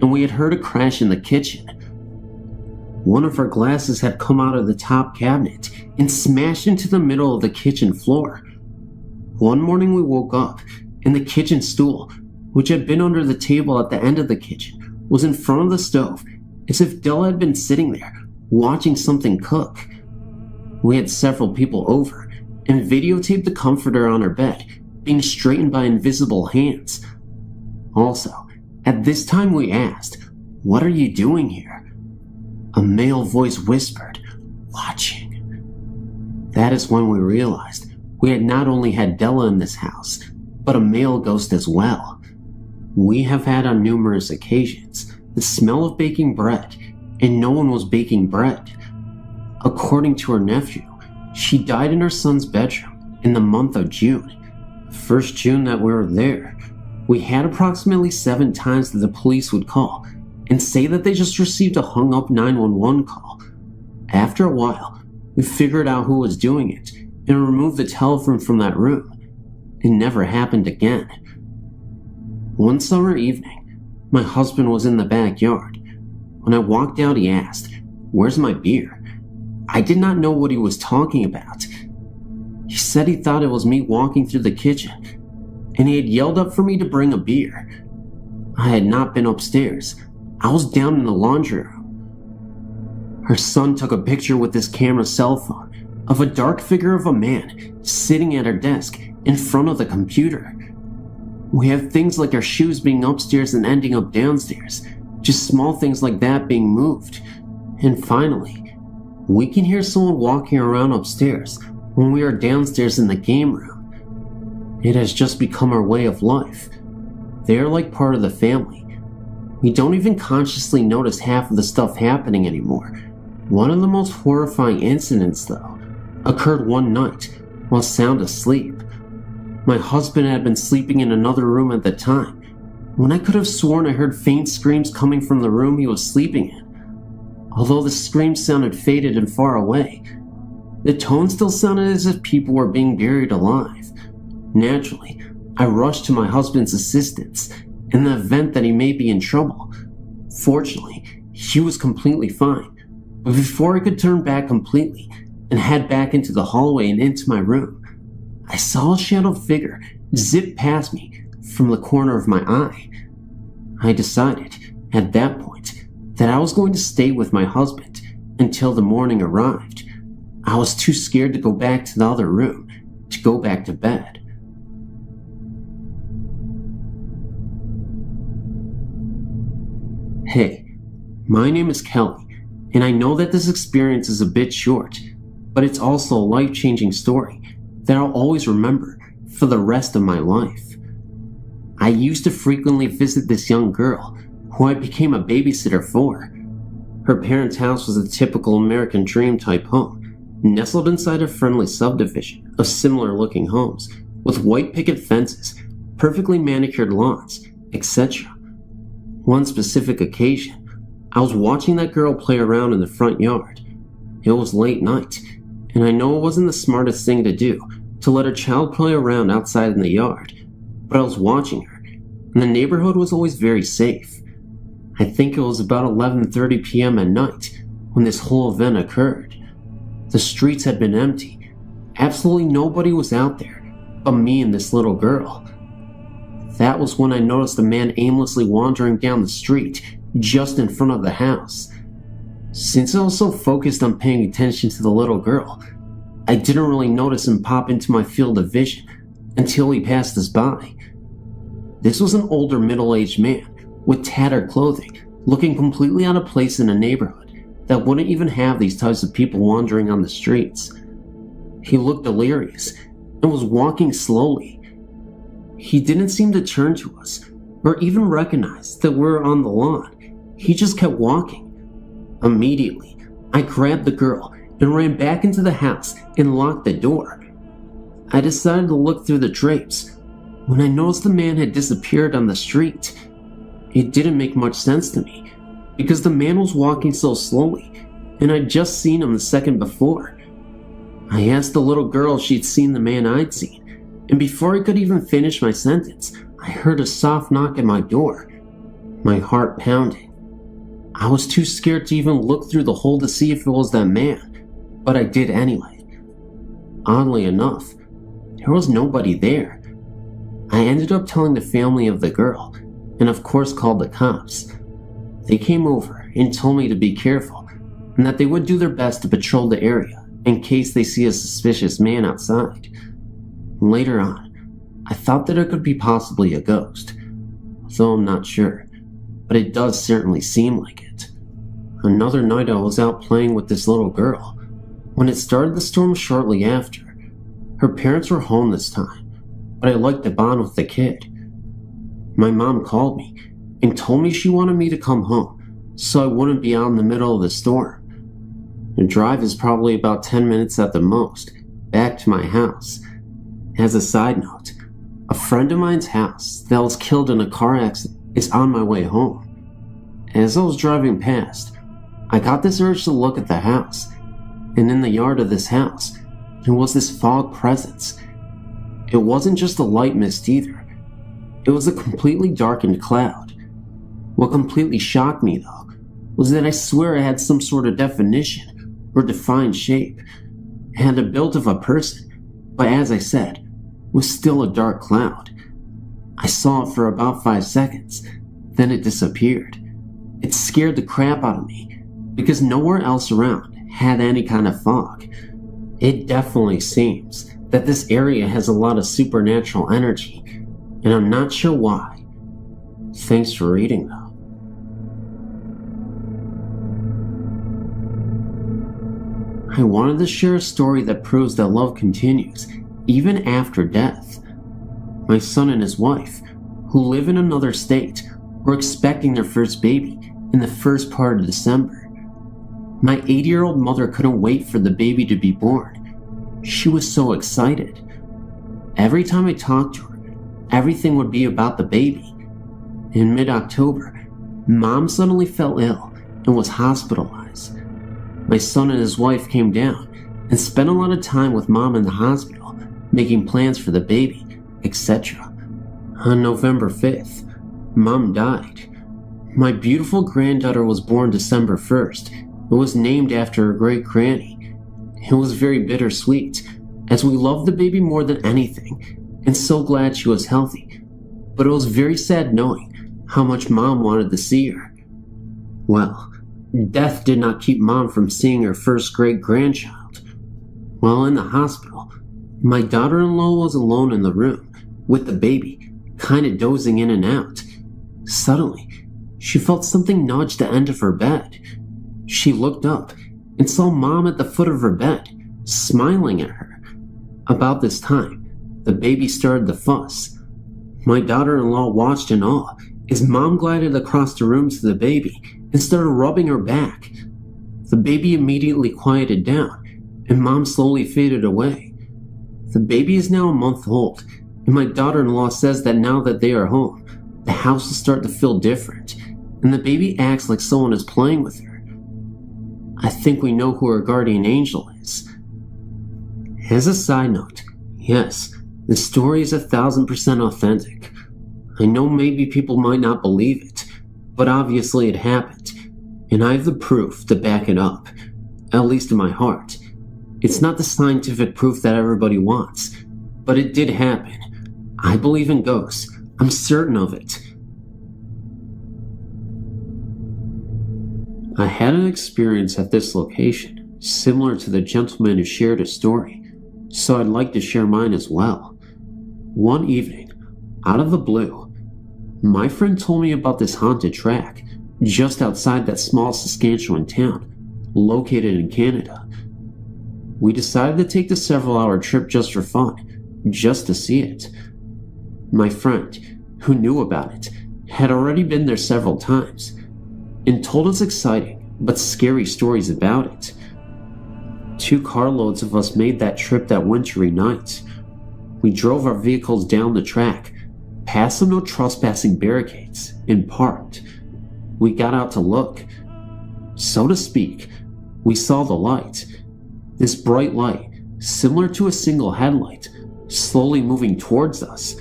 and we had heard a crash in the kitchen. One of our glasses had come out of the top cabinet and smashed into the middle of the kitchen floor. One morning we woke up, and the kitchen stool, which had been under the table at the end of the kitchen, was in front of the stove, as if Della had been sitting there, watching something cook. We had several people over, and videotaped the comforter on her bed, being straightened by invisible hands. Also, at this time we asked, "What are you doing here?" A male voice whispered, "Watching." That is when we realized we had not only had Della in this house, but a male ghost as well. We have had on numerous occasions the smell of baking bread, and no one was baking bread. According to her nephew, she died in her son's bedroom in the month of June. The first June that we were there, we had approximately 7 times that the police would call and say that they just received a hung-up 911 call. After a while, we figured out who was doing it and removed the telephone from that room. It never happened again. One summer evening, my husband was in the backyard. When I walked out, he asked, "Where's my beer?" I did not know what he was talking about. He said he thought it was me walking through the kitchen, and he had yelled up for me to bring a beer. I had not been upstairs. I was down in the laundry room. Her son took a picture with his camera cell phone of a dark figure of a man sitting at her desk in front of the computer. We have things like our shoes being upstairs and ending up downstairs, just small things like that being moved. And finally, we can hear someone walking around upstairs when we are downstairs in the game room. It has just become our way of life. They are like part of the family. We don't even consciously notice half of the stuff happening anymore. One of the most horrifying incidents, though, occurred one night while sound asleep. My husband had been sleeping in another room at the time, when I could have sworn I heard faint screams coming from the room he was sleeping in. Although the screams sounded faded and far away, the tone still sounded as if people were being buried alive. Naturally, I rushed to my husband's assistance in the event that he may be in trouble. Fortunately, he was completely fine, but before I could turn back completely and head back into the hallway and into my room, I saw a shadow figure zip past me from the corner of my eye. I decided, at that point, that I was going to stay with my husband until the morning arrived. I was too scared to go back to the other room, to go back to bed. Hey, my name is Kelly, and I know that this experience is a bit short, but it's also a life-changing story that I'll always remember for the rest of my life. I used to frequently visit this young girl who I became a babysitter for. Her parents' house was a typical American dream type home, nestled inside a friendly subdivision of similar looking homes with white picket fences, perfectly manicured lawns, etc. One specific occasion, I was watching that girl play around in the front yard. It was late night, and I know it wasn't the smartest thing to do to let a child play around outside in the yard, but I was watching her, and the neighborhood was always very safe. I think it was about 11:30 p.m. at night when this whole event occurred. The streets had been empty. Absolutely nobody was out there but me and this little girl. That was when I noticed a man aimlessly wandering down the street just in front of the house. Since I was so focused on paying attention to the little girl, I didn't really notice him pop into my field of vision until he passed us by. This was an older middle-aged man with tattered clothing, looking completely out of place in a neighborhood that wouldn't even have these types of people wandering on the streets. He looked delirious and was walking slowly. He didn't seem to turn to us or even recognize that we were on the lawn. He just kept walking. Immediately, I grabbed the girl and ran back into the house and locked the door. I decided to look through the drapes when I noticed the man had disappeared on the street. It didn't make much sense to me because the man was walking so slowly and I'd just seen him the second before. I asked the little girl if she'd seen the man I'd seen, and before I could even finish my sentence, I heard a soft knock at my door, my heart pounding. I was too scared to even look through the hole to see if it was that man, but I did anyway. Oddly enough, there was nobody there. I ended up telling the family of the girl, and of course called the cops. They came over and told me to be careful, and that they would do their best to patrol the area in case they see a suspicious man outside. Later on, I thought that it could be possibly a ghost, though I'm not sure, but it does certainly seem like it. Another night I was out playing with this little girl when it started to storm shortly after. Her parents were home this time, but I liked to bond with the kid. My mom called me and told me she wanted me to come home so I wouldn't be out in the middle of the storm. The drive is probably about 10 minutes at the most, back to my house. As a side note, a friend of mine's house that was killed in a car accident is on my way home. As I was driving past, I got this urge to look at the house, and in the yard of this house, there was this fog presence. It wasn't just a light mist either. It was a completely darkened cloud. What completely shocked me, though, was that I swear it had some sort of definition or defined shape. It had the build of a person, but as I said, was still a dark cloud. I saw it for about 5 seconds, then it disappeared. It scared the crap out of me, because nowhere else around had any kind of fog. It definitely seems that this area has a lot of supernatural energy, and I'm not sure why. Thanks for reading, though. I wanted to share a story that proves that love continues, even after death. My son and his wife, who live in another state, were expecting their first baby in the first part of December. My 80-year-old mother couldn't wait for the baby to be born. She was so excited. Every time I talked to her, everything would be about the baby. In mid-October, Mom suddenly fell ill and was hospitalized. My son and his wife came down and spent a lot of time with Mom in the hospital, making plans for the baby, etc. On November 5th, Mom died. My beautiful granddaughter was born December 1st and was named after her great granny. It was very bittersweet, as we loved the baby more than anything and so glad she was healthy, but it was very sad knowing how much Mom wanted to see her. Well, death did not keep Mom from seeing her first great-grandchild. While in the hospital, my daughter-in-law was alone in the room with the baby, kind of dozing in and out. Suddenly, she felt something nudge the end of her bed. She looked up and saw Mom at the foot of her bed, smiling at her. About this time, the baby started to fuss. My daughter-in-law watched in awe as Mom glided across the room to the baby and started rubbing her back. The baby immediately quieted down, and Mom slowly faded away. The baby is now a month old, and my daughter-in-law says that now that they are home, the house will start to feel different, and the baby acts like someone is playing with her. I think we know who her guardian angel is. As a side note, yes, the story is 1000% authentic. I know maybe people might not believe it, but obviously it happened, and I have the proof to back it up, at least in my heart. It's not the scientific proof that everybody wants, but it did happen. I believe in ghosts. I'm certain of it. I had an experience at this location, similar to the gentleman who shared his story, so I'd like to share mine as well. One evening, out of the blue, my friend told me about this haunted track just outside that small Saskatchewan town, located in Canada. We decided to take the several-hour trip just for fun, just to see it. My friend, who knew about it, had already been there several times, and told us exciting but scary stories about it. 2 carloads of us made that trip that wintry night. We drove our vehicles down the track, past some no trespassing barricades, and parked. We got out to look. So to speak, we saw the light. This bright light, similar to a single headlight, slowly moving towards us.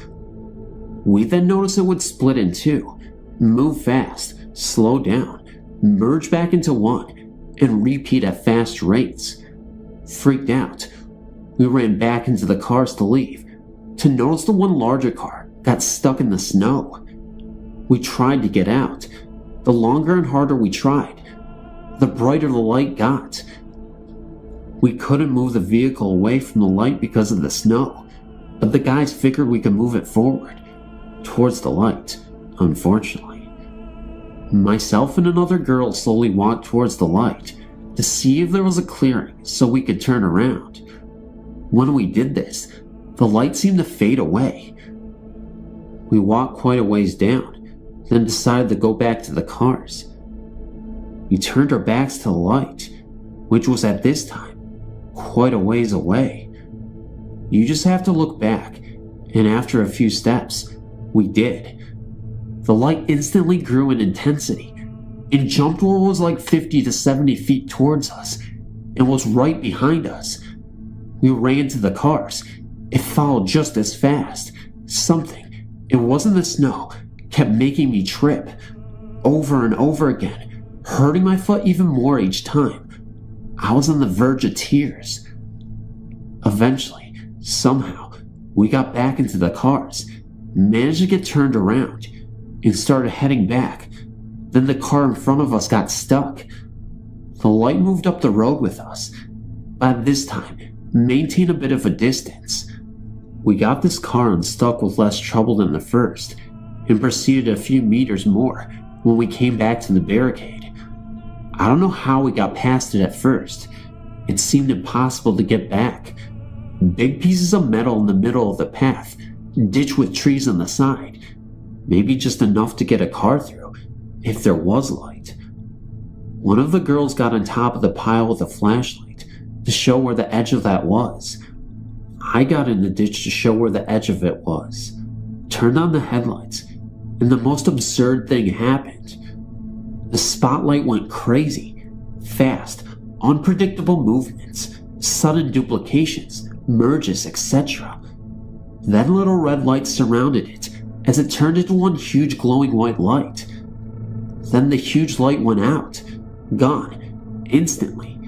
We then noticed it would split in 2, move fast, slow down, merge back into one, and repeat at fast rates. Freaked out, we ran back into the cars to leave, to notice the one larger car got stuck in the snow. We tried to get out. The longer and harder we tried, the brighter the light got. We couldn't move the vehicle away from the light because of the snow, but the guys figured we could move it forward, towards the light, unfortunately. Myself and another girl slowly walked towards the light to see if there was a clearing so we could turn around. When we did this, the light seemed to fade away. We walked quite a ways down, then decided to go back to the cars. We turned our backs to the light, which was at this time quite a ways away. You just have to look back, and after a few steps, we did. The light instantly grew in intensity and jumped what was like 50 to 70 feet towards us and was right behind us. We ran to the cars. It followed just as fast. Something, it wasn't the snow, kept making me trip over and over again, hurting my foot even more each time. I was on the verge of tears. Eventually, somehow, we got back into the cars, managed to get turned around, and started heading back. Then the car in front of us got stuck. The light moved up the road with us. By this time, maintained a bit of a distance. We got this car unstuck with less trouble than the first, and proceeded a few meters more when we came back to the barricade. I don't know how we got past it at first. It seemed impossible to get back. Big pieces of metal in the middle of the path, ditch with trees on the side. Maybe just enough to get a car through, if there was light. One of the girls got on top of the pile with a flashlight to show where the edge of that was. I got in the ditch to show where the edge of it was, turned on the headlights, and the most absurd thing happened. The spotlight went crazy, fast, unpredictable movements, sudden duplications, merges, etc. Then little red lights surrounded it as it turned into one huge glowing white light. Then the huge light went out, gone, instantly.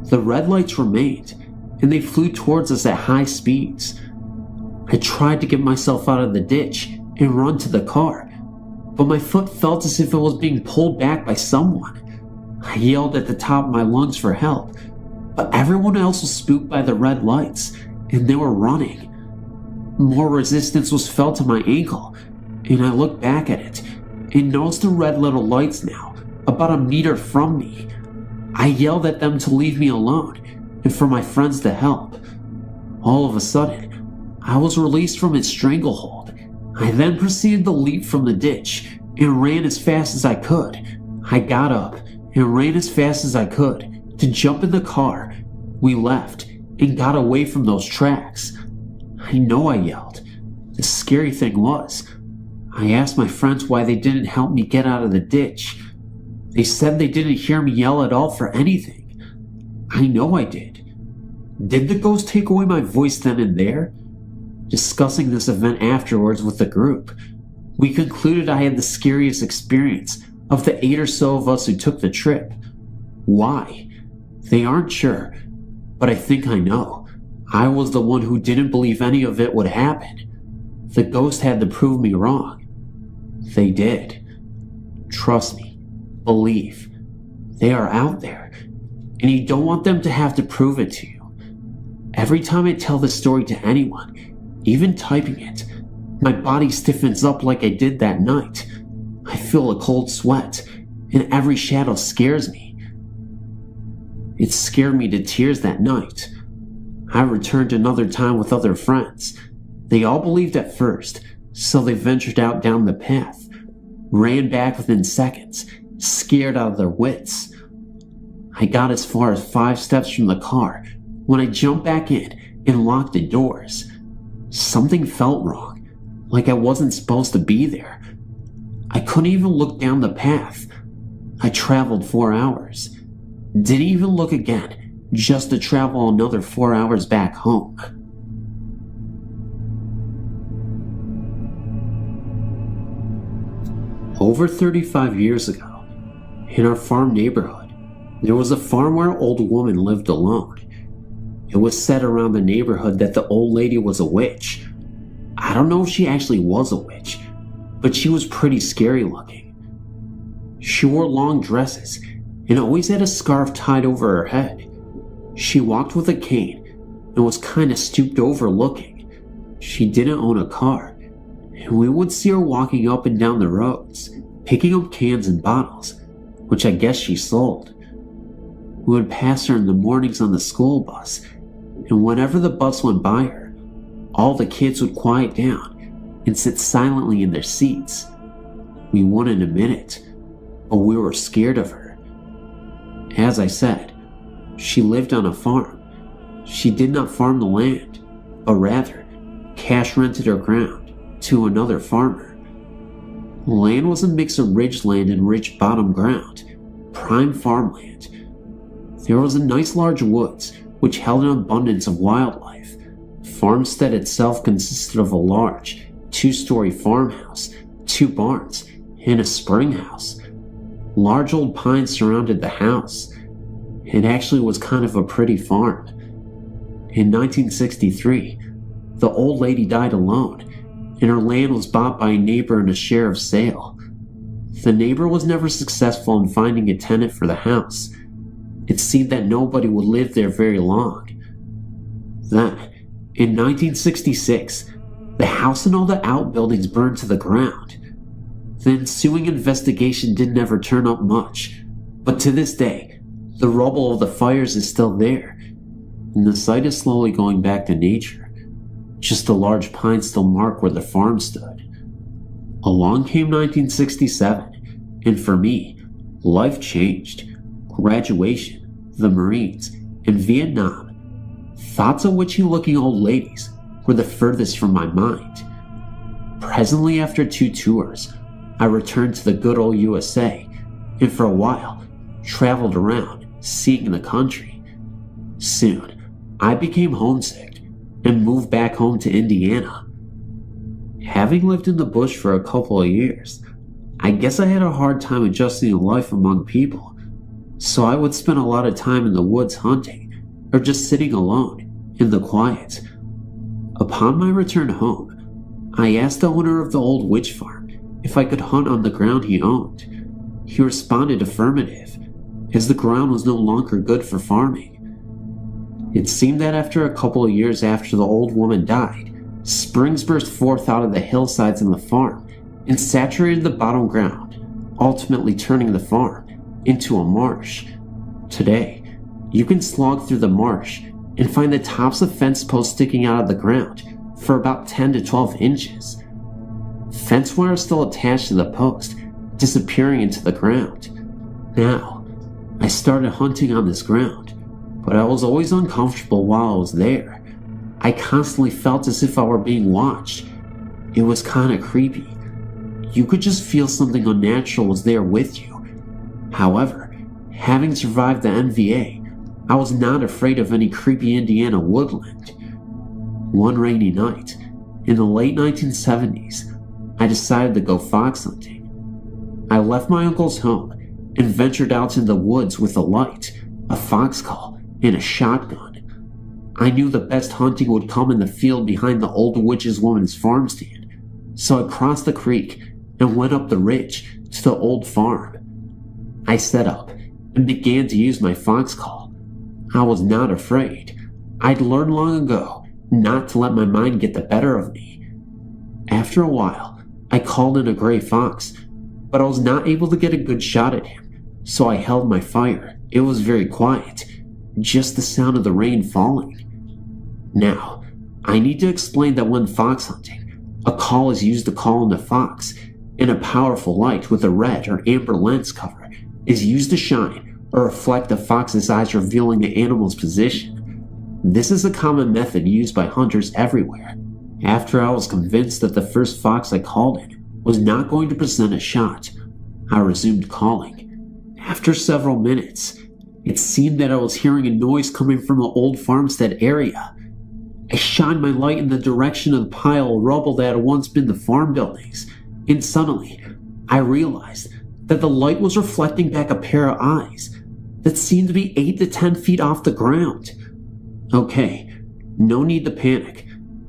The red lights remained, and they flew towards us at high speeds. I tried to get myself out of the ditch and run to the car, but my foot felt as if it was being pulled back by someone. I yelled at the top of my lungs for help, but everyone else was spooked by the red lights, and they were running. More resistance was felt to my ankle, and I looked back at it and noticed the red little lights now, about a meter from me. I yelled at them to leave me alone and for my friends to help. All of a sudden, I was released from its stranglehold. I then proceeded to leap from the ditch and ran as fast as I could. I got up and ran as fast as I could to jump in the car. We left and got away from those tracks. I know I yelled. The scary thing was, I asked my friends why they didn't help me get out of the ditch. They said they didn't hear me yell at all for anything. I know I did. Did the ghost take away my voice then and there? Discussing this event afterwards with the group, we concluded I had the scariest experience of the 8 or so of us who took the trip. Why? They aren't sure, but I think I know. I was the one who didn't believe any of it would happen. The ghost had to prove me wrong. They did. Trust me. Believe. They are out there, and you don't want them to have to prove it to you. Every time I tell this story to anyone, even typing it, my body stiffens up like I did that night. I feel a cold sweat, and every shadow scares me. It scared me to tears that night. I returned another time with other friends. They all believed at first, so they ventured out down the path, ran back within seconds, scared out of their wits. I got as far as 5 steps from the car when I jumped back in and locked the doors. Something felt wrong, like I wasn't supposed to be there. I couldn't even look down the path. I traveled 4 hours. Didn't even look again, just to travel another 4 hours back home. Over 35 years ago, in our farm neighborhood, there was a farm where an old woman lived alone. It was said around the neighborhood that the old lady was a witch. I don't know if she actually was a witch, but she was pretty scary looking. She wore long dresses and always had a scarf tied over her head. She walked with a cane and was kinda stooped over looking. She didn't own a car, and we would see her walking up and down the roads, picking up cans and bottles, which I guess she sold. We would pass her in the mornings on the school bus, and whenever the bus went by her, all the kids would quiet down and sit silently in their seats. We wouldn't admit it, but we were scared of her. As I said, she lived on a farm. She did not farm the land, but rather cash rented her ground to another farmer. The land was a mix of ridgeland and rich bottom ground, prime farmland. There was a nice large woods which held an abundance of wildlife. The farmstead itself consisted of a large 2-story farmhouse, 2 barns, and a spring house. Large old pines surrounded the house. It actually was kind of a pretty farm. In 1963, the old lady died alone, and her land was bought by a neighbor in a share of sale. The neighbor was never successful in finding a tenant for the house, It seemed that nobody would live there very long. Then, in 1966, the house and all the outbuildings burned to the ground. The ensuing investigation didn't ever turn up much, but to this day, the rubble of the fires is still there, and the site is slowly going back to nature. Just a large pine still mark where the farm stood. Along came 1967, and for me, life changed. Graduation, the Marines, and Vietnam. Thoughts of witchy-looking old ladies were the furthest from my mind. Presently, after 2 tours, I returned to the good old USA, and for a while, traveled around, seeing the country. Soon, I became homesick, and moved back home to Indiana. Having lived in the bush for a couple of years, I guess I had a hard time adjusting to life among people, so I would spend a lot of time in the woods hunting, or just sitting alone, in the quiet. Upon my return home, I asked the owner of the old witch farm if I could hunt on the ground he owned. He responded affirmative, as the ground was no longer good for farming. It seemed that after a couple of years after the old woman died, springs burst forth out of the hillsides on the farm and saturated the bottom ground, ultimately turning the farm into a marsh. Today, you can slog through the marsh and find the tops of fence posts sticking out of the ground for about 10 to 12 inches. Fence wire is still attached to the post, disappearing into the ground. Now, I started hunting on this ground, but I was always uncomfortable while I was there. I constantly felt as if I were being watched. It was kinda creepy. You could just feel something unnatural was there with you. However, having survived the NVA, I was not afraid of any creepy Indiana woodland. One rainy night, in the late 1970s, I decided to go fox hunting. I left my uncle's home and ventured out in the woods with a light, a fox call, and a shotgun. I knew the best hunting would come in the field behind the old witch's woman's farm stand, so I crossed the creek and went up the ridge to the old farm. I set up and began to use my fox call. I was not afraid. I'd learned long ago not to let my mind get the better of me. After a while, I called in a gray fox, but I was not able to get a good shot at him, so I held my fire. It was very quiet, just the sound of the rain falling. Now, I need to explain that when fox hunting, a call is used to call in a fox, and a powerful light with a red or amber lens cover is used to shine or reflect the fox's eyes, revealing the animal's position. This is a common method used by hunters everywhere. After I was convinced that the first fox I called in was not going to present a shot, I resumed calling. After several minutes, it seemed that I was hearing a noise coming from the old farmstead area. I shined my light in the direction of the pile of rubble that had once been the farm buildings, and suddenly, I realized that the light was reflecting back a pair of eyes that seemed to be 8 to 10 feet off the ground. Okay, no need to panic.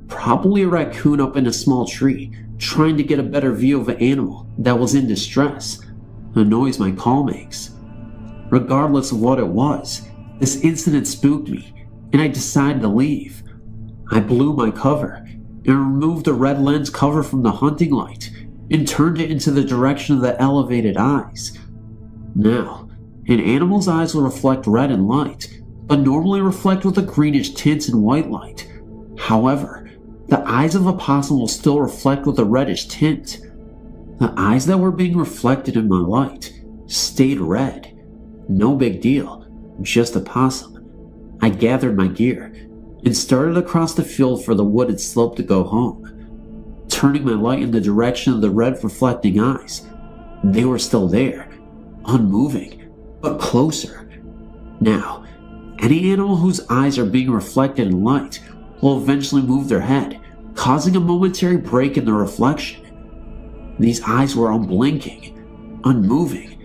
Probably a raccoon up in a small tree, trying to get a better view of an animal that was in distress, a noise my call makes. Regardless of what it was, this incident spooked me, and I decided to leave. I blew my cover and removed the red lens cover from the hunting light and turned it into the direction of the elevated eyes. Now, an animal's eyes will reflect red in light, but normally reflect with a greenish tint in white light. However, the eyes of a possum will still reflect with a reddish tint. The eyes that were being reflected in my light stayed red. No big deal, just a possum. I gathered my gear and started across the field for the wooded slope to go home. Turning my light in the direction of the red reflecting eyes, they were still there, unmoving, but closer. Now, any animal whose eyes are being reflected in light will eventually move their head, causing a momentary break in the reflection. These eyes were unblinking, unmoving,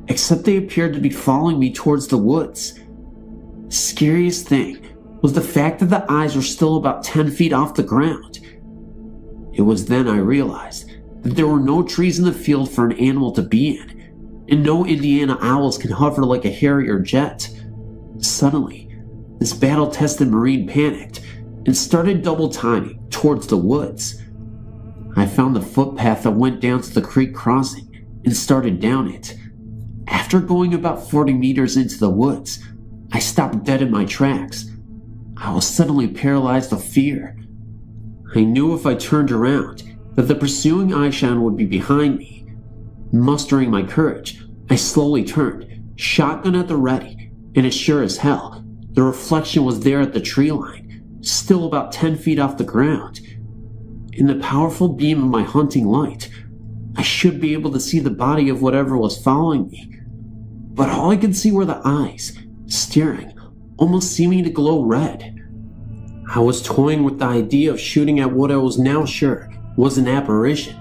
except they appeared to be following me towards the woods. The scariest thing was the fact that the eyes were still about 10 feet off the ground. It was then I realized that there were no trees in the field for an animal to be in, and no Indiana owls can hover like a Harrier jet. Suddenly, this battle-tested Marine panicked and started double-timing towards the woods. I found the footpath that went down to the creek crossing and started down it. After going about 40 meters into the woods, I stopped dead in my tracks. I was suddenly paralyzed with fear. I knew if I turned around that the pursuing eyeshine would be behind me. Mustering my courage, I slowly turned, shotgun at the ready, and as sure as hell, the reflection was there at the tree line, still about 10 feet off the ground. In the powerful beam of my hunting light, I should be able to see the body of whatever was following me, but all I could see were the eyes, staring, almost seeming to glow red. I was toying with the idea of shooting at what I was now sure was an apparition,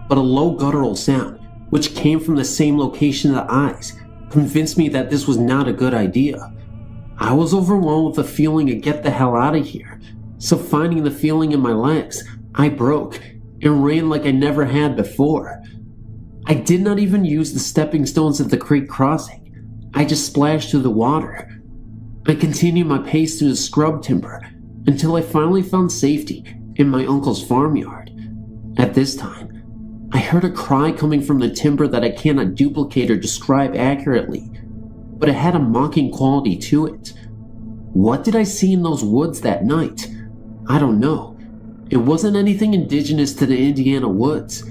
but a low guttural sound, which came from the same location of the eyes, convinced me that this was not a good idea. I was overwhelmed with the feeling to get the hell out of here, so finding the feeling in my legs, I broke and ran like I never had before. I did not even use the stepping stones at the creek crossing. I just splashed through the water. I continued my pace through the scrub timber until I finally found safety in my uncle's farmyard. At this time, I heard a cry coming from the timber that I cannot duplicate or describe accurately, but it had a mocking quality to it. What did I see in those woods that night? I don't know. It wasn't anything indigenous to the Indiana woods.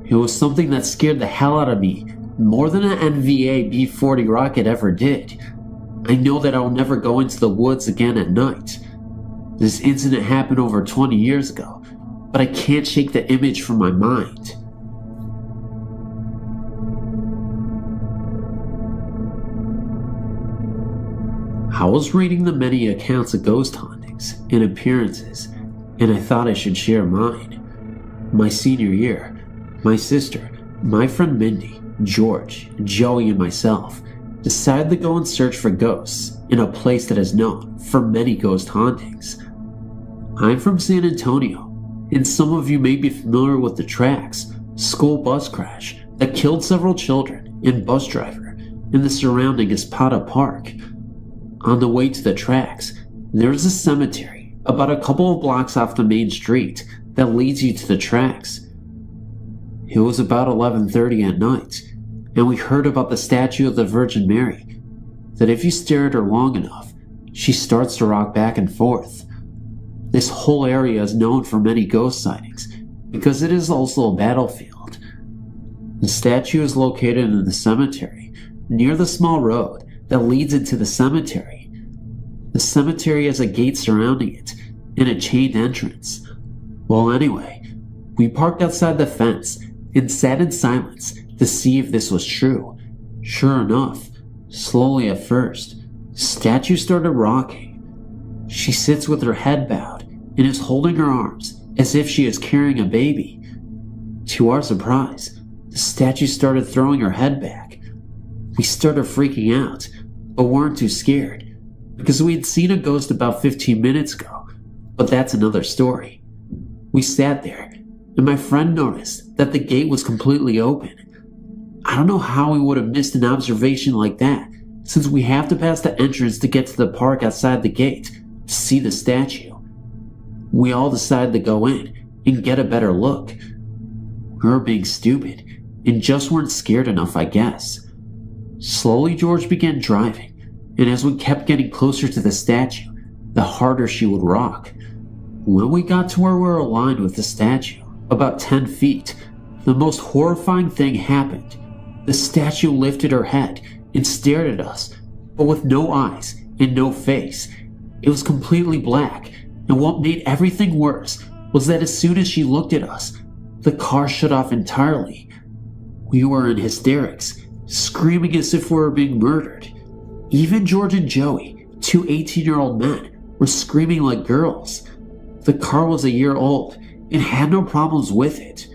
It was something that scared the hell out of me more than an NVA B-40 rocket ever did. I know that I'll never go into the woods again at night. This incident happened over 20 years ago, but I can't shake the image from my mind. I was reading the many accounts of ghost hauntings and appearances, and I thought I should share mine. My senior year, my sister, my friend Mindy, George, Joey, and myself decided to go and search for ghosts in a place that is known for many ghost hauntings. I'm from San Antonio, and some of you may be familiar with the Tracks school bus crash that killed several children and bus driver in the surrounding Espada Park. On the way to the Tracks, there is a cemetery about a couple of blocks off the main street that leads you to the Tracks. It was about 11:30 at night, and we heard about the statue of the Virgin Mary, that if you stare at her long enough, she starts to rock back and forth. This whole area is known for many ghost sightings because it is also a battlefield. The statue is located in the cemetery, near the small road that leads into the cemetery. The cemetery has a gate surrounding it and a chained entrance. Well, anyway, we parked outside the fence and sat in silence to see if this was true. Sure enough, slowly at first, the statue started rocking. She sits with her head bowed and is holding her arms as if she is carrying a baby. To our surprise, the statue started throwing her head back. We started freaking out, but weren't too scared, because we had seen a ghost about 15 minutes ago, but that's another story. We sat there, and my friend noticed that the gate was completely open. I don't know how we would have missed an observation like that, since we have to pass the entrance to get to the park outside the gate to see the statue. We all decided to go in and get a better look. We were being stupid and just weren't scared enough, I guess. Slowly George began driving, and as we kept getting closer to the statue, the harder she would rock. When we got to where we were aligned with the statue, about 10 feet, the most horrifying thing happened. The statue lifted her head and stared at us, but with no eyes and no face. It was completely black, and what made everything worse was that as soon as she looked at us, the car shut off entirely. We were in hysterics, screaming as if we were being murdered. Even George and Joey, two 18-year-old men, were screaming like girls. The car was a year old and had no problems with it.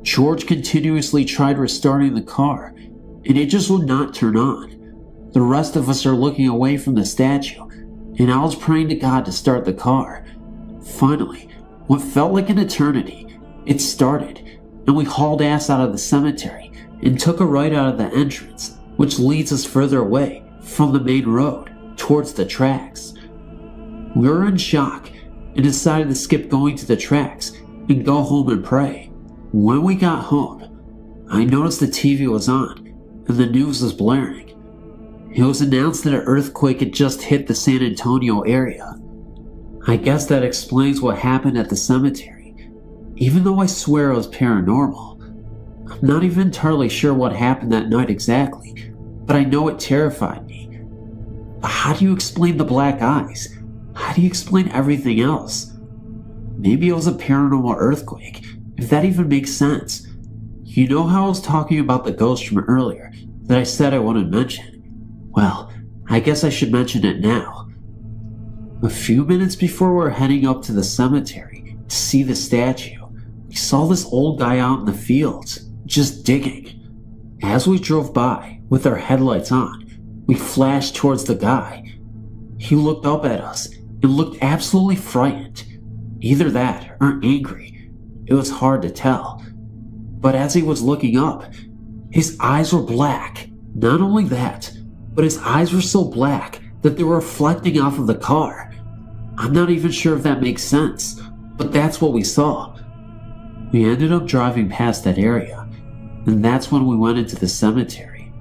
George continuously tried restarting the car, and it just would not turn on. The rest of us are looking away from the statue, and I was praying to God to start the car. Finally, what felt like an eternity, it started, and we hauled ass out of the cemetery and took a right out of the entrance, which leads us further away from the main road towards the tracks. We were in shock and decided to skip going to the tracks and go home and pray. When we got home, I noticed the TV was on and the news was blaring. It was announced that an earthquake had just hit the San Antonio area. I guess that explains what happened at the cemetery, even though I swear it was paranormal. I'm not even entirely sure what happened that night exactly, but I know it terrified me. But how do you explain the black eyes? How do you explain everything else? Maybe it was a paranormal earthquake, if that even makes sense. You know how I was talking about the ghost from earlier that I said I wouldn't mention? Well, I guess I should mention it now. A few minutes before we were heading up to the cemetery to see the statue, we saw this old guy out in the fields, just digging. As we drove by, with our headlights on, we flashed towards the guy. He looked up at us and looked absolutely frightened. Either that or angry. It was hard to tell. But as he was looking up, his eyes were black. Not only that, but his eyes were so black that they were reflecting off of the car. I'm not even sure if that makes sense, but that's what we saw. We ended up driving past that area, and that's when we went into the cemetery.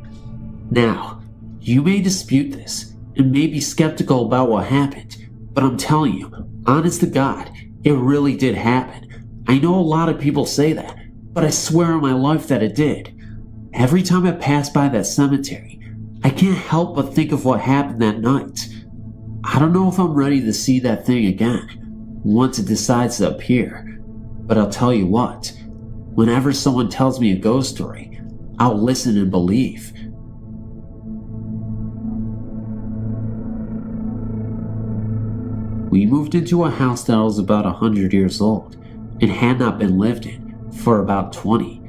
Now, you may dispute this and may be skeptical about what happened, but I'm telling you, honest to God, it really did happen. I know a lot of people say that, but I swear on my life that it did. Every time I pass by that cemetery, I can't help but think of what happened that night. I don't know if I'm ready to see that thing again, once it decides to appear. But I'll tell you what, whenever someone tells me a ghost story, I'll listen and believe. We moved into a house that was about 100 years old and had not been lived in for about 20.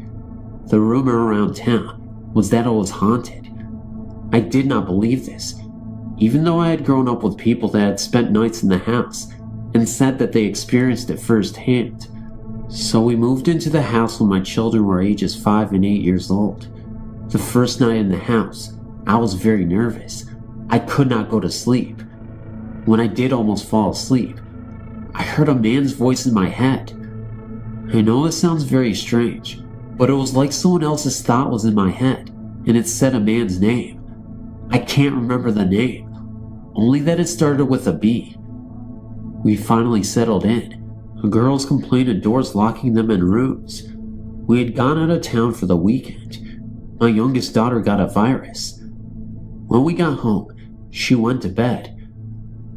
The rumor around town was that it was haunted. I did not believe this, even though I had grown up with people that had spent nights in the house and said that they experienced it firsthand. So we moved into the house when my children were ages 5 and 8 years old. The first night in the house, I was very nervous. I could not go to sleep. When I did almost fall asleep, I heard a man's voice in my head. I know this sounds very strange, but it was like someone else's thought was in my head, and it said a man's name. I can't remember the name, only that it started with a B. We finally settled in. The girls complained of doors locking them in rooms. We had gone out of town for the weekend. My youngest daughter got a virus. When we got home, she went to bed.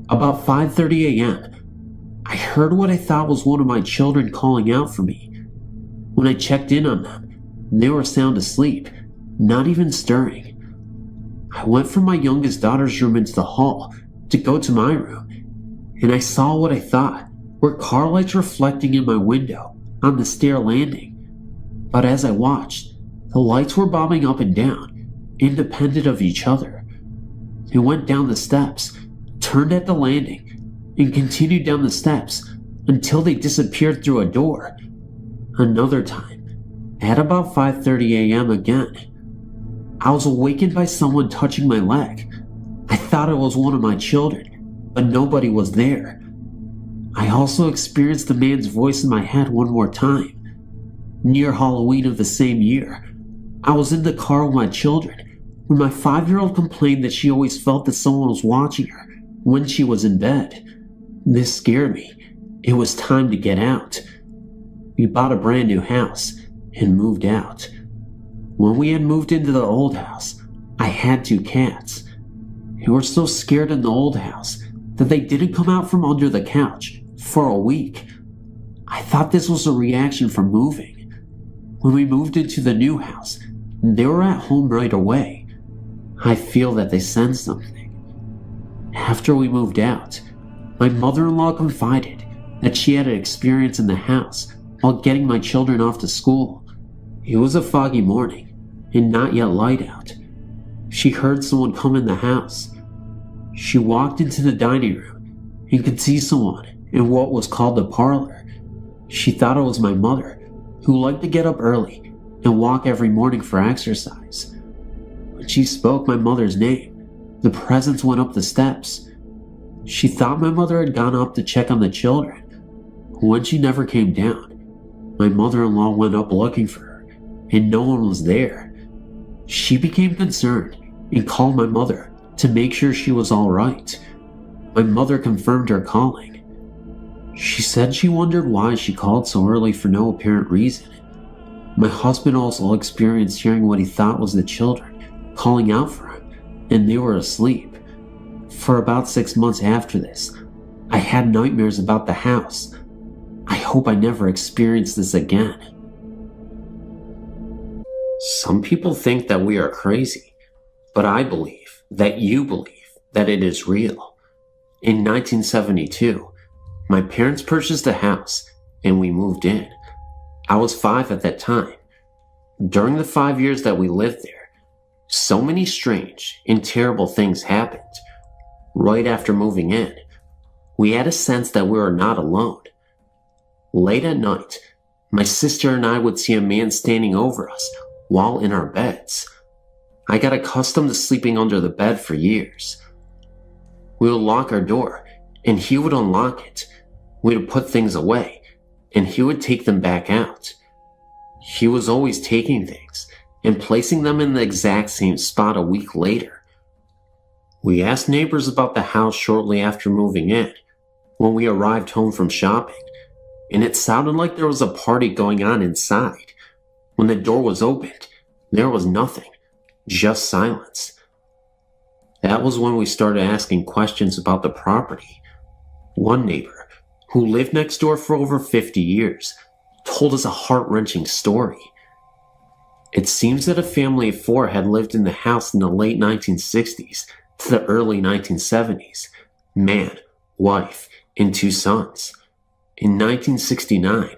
About 5:30 a.m., I heard what I thought was one of my children calling out for me. When I checked in on them, they were sound asleep, not even stirring. I went from my youngest daughter's room into the hall to go to my room, and I saw what I thought were car lights reflecting in my window on the stair landing. But as I watched, the lights were bobbing up and down, independent of each other. They went down the steps, turned at the landing, and continued down the steps until they disappeared through a door. Another time, at about 5:30 a.m. again, I was awakened by someone touching my leg. I thought it was one of my children, but nobody was there. I also experienced the man's voice in my head one more time. Near Halloween of the same year, I was in the car with my children when my 5-year-old complained that she always felt that someone was watching her when she was in bed. This scared me. It was time to get out. We bought a brand new house and moved out. When we had moved into the old house, I had 2 cats. They were so scared in the old house that they didn't come out from under the couch for a week. I thought this was a reaction from moving. When we moved into the new house, they were at home right away. I feel that they sensed something. After we moved out, my mother-in-law confided that she had an experience in the house while getting my children off to school. It was a foggy morning and not yet light out. She heard someone come in the house. She walked into the dining room and could see someone in what was called the parlor. She thought it was my mother, who liked to get up early and walk every morning for exercise. When she spoke my mother's name, The presence went up the steps. She thought my mother had gone up to check on the children. When she never came down, my mother-in-law went up looking for her, and no one was there. She became concerned and called my mother to make sure she was all right. My mother confirmed her calling. She said she wondered why she called so early for no apparent reason. My husband also experienced hearing what he thought was the children calling out for him, and they were asleep. For about 6 months after this, I had nightmares about the house. I hope I never experience this again. Some people think that we are crazy, but I believe that you believe that it is real. In 1972, my parents purchased a house and we moved in. I was 5 at that time. During the 5 years that we lived there, so many strange and terrible things happened. Right after moving in, we had a sense that we were not alone. Late at night, my sister and I would see a man standing over us while in our beds. I got accustomed to sleeping under the bed for years. We would lock our door, and he would unlock it. We would put things away, and he would take them back out. He was always taking things and placing them in the exact same spot a week later. We asked neighbors about the house shortly after moving in, when we arrived home from shopping, and it sounded like there was a party going on inside. When the door was opened, there was nothing, just silence. That was when we started asking questions about the property. One neighbor, who lived next door for over 50 years, told us a heart-wrenching story. It seems that a family of 4 had lived in the house in the late 1960s to the early 1970s. Man, wife, and 2 sons. In 1969,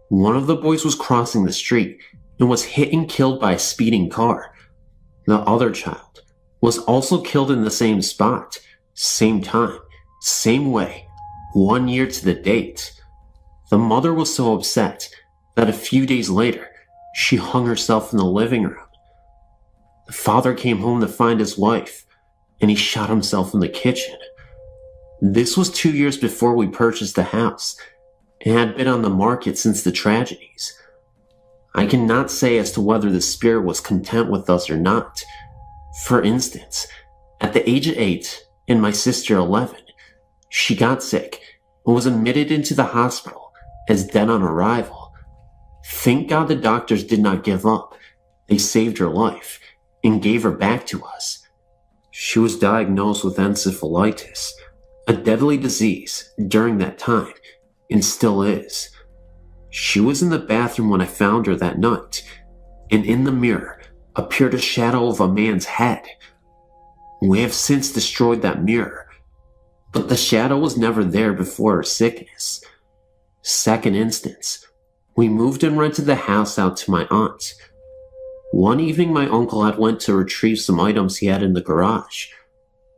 one of the boys was crossing the street and was hit and killed by a speeding car. The other child was also killed in the same spot, same time, same way, 1 year to the date. The mother was so upset that a few days later, she hung herself in the living room. The father came home to find his wife, and he shot himself in the kitchen. This was 2 years before we purchased the house, and had been on the market since the tragedies. I cannot say as to whether the spirit was content with us or not. For instance, at the age of 8 and my sister 11, she got sick and was admitted into the hospital as dead on arrival. Thank God the doctors did not give up. They saved her life and gave her back to us. She was diagnosed with encephalitis, a deadly disease during that time, and still is. She was in the bathroom when I found her that night, and in the mirror appeared a shadow of a man's head. We have since destroyed that mirror, but the shadow was never there before her sickness. Second instance, we moved and rented the house out to my aunt. One evening my uncle had went to retrieve some items he had in the garage.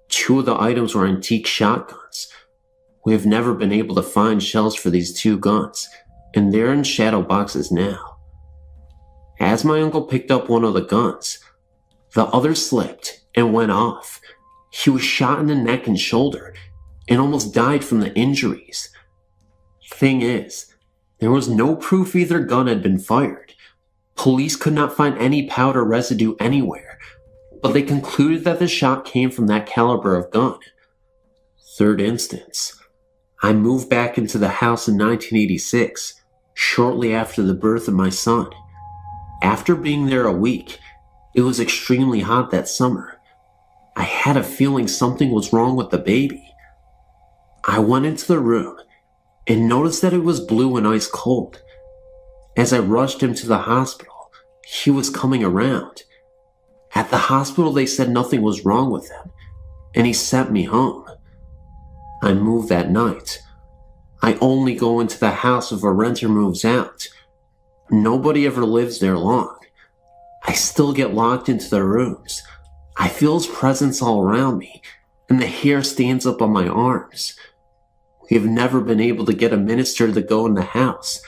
2 of the items were antique shotguns. We have never been able to find shells for these 2 guns, and they're in shadow boxes now. As my uncle picked up one of the guns, the other slipped and went off. He was shot in the neck and shoulder and almost died from the injuries. Thing is, there was no proof either gun had been fired. Police could not find any powder residue anywhere, but they concluded that the shot came from that caliber of gun. Third instance, I moved back into the house in 1986, shortly after the birth of my son. After being there a week, it was extremely hot that summer. I had a feeling something was wrong with the baby. I went into the room and noticed that it was blue and ice cold. As I rushed him to the hospital, he was coming around. At the hospital, they said nothing was wrong with him, and he sent me home. I moved that night. I only go into the house if a renter moves out. Nobody ever lives there long. I still get locked into the rooms. I feel his presence all around me, and the hair stands up on my arms. We have never been able to get a minister to go in the house.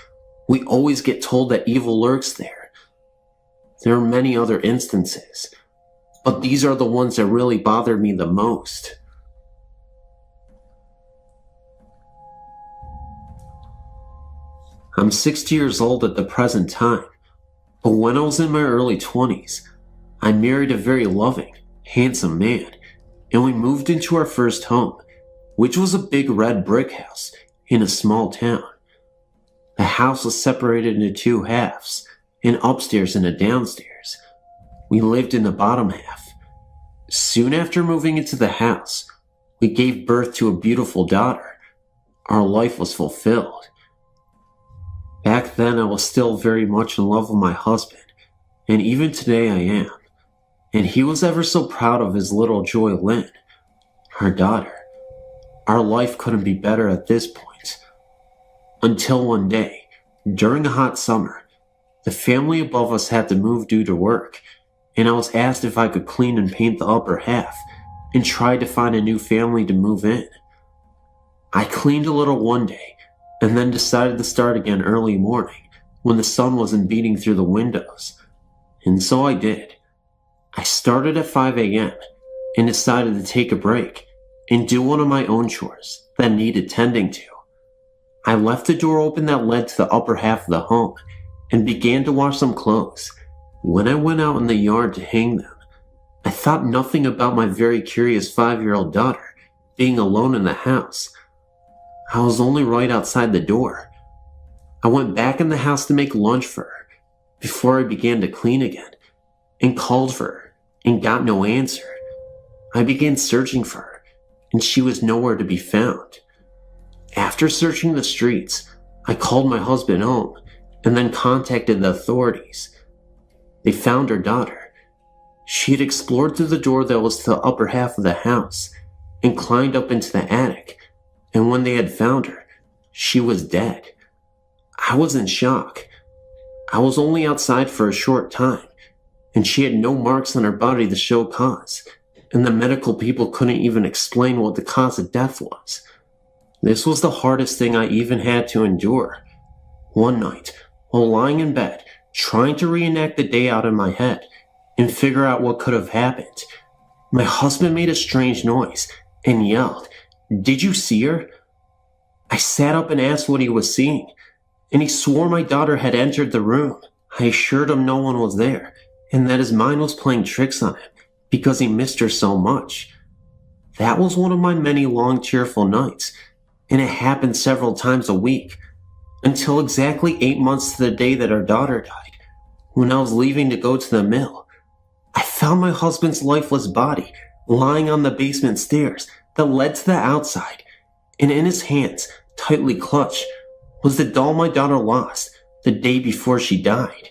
We always get told that evil lurks there. There are many other instances, but these are the ones that really bothered me the most. I'm 60 years old at the present time, but when I was in my early 20s, I married a very loving, handsome man, and we moved into our first home, which was a big red brick house in a small town. The house was separated into two halves, an upstairs and a downstairs. We lived in the bottom half. Soon after moving into the house, we gave birth to a beautiful daughter. Our life was fulfilled. Back then, I was still very much in love with my husband, and even today I am. And he was ever so proud of his little Joy Lynn, our daughter. Our life couldn't be better at this point. Until one day, during a hot summer, the family above us had to move due to work, and I was asked if I could clean and paint the upper half and try to find a new family to move in. I cleaned a little one day, and then decided to start again early morning when the sun wasn't beating through the windows. And so I did. I started at 5 a.m. and decided to take a break and do one of my own chores that needed tending to. I left the door open that led to the upper half of the home and began to wash some clothes. When I went out in the yard to hang them, I thought nothing about my very curious 5-year-old daughter being alone in the house. I was only right outside the door. I went back in the house to make lunch for her before I began to clean again and called for her and got no answer. I began searching for her and she was nowhere to be found. After searching the streets, I called my husband home and then contacted the authorities. They found her daughter. She had explored through the door that was to the upper half of the house and climbed up into the attic. And when they had found her, she was dead. I was in shock. I was only outside for a short time, and she had no marks on her body to show cause, and the medical people couldn't even explain what the cause of death was. This was the hardest thing I even had to endure. One night, while lying in bed, trying to reenact the day out in my head and figure out what could have happened, my husband made a strange noise and yelled, "Did you see her?" I sat up and asked what he was seeing, and he swore my daughter had entered the room. I assured him no one was there, and that his mind was playing tricks on him because he missed her so much. That was one of my many long tearful nights, and it happened several times a week, until exactly 8 months to the day that our daughter died. When I was leaving to go to the mill, I found my husband's lifeless body lying on the basement stairs that led to the outside, and in his hands, tightly clutched, was the doll my daughter lost the day before she died.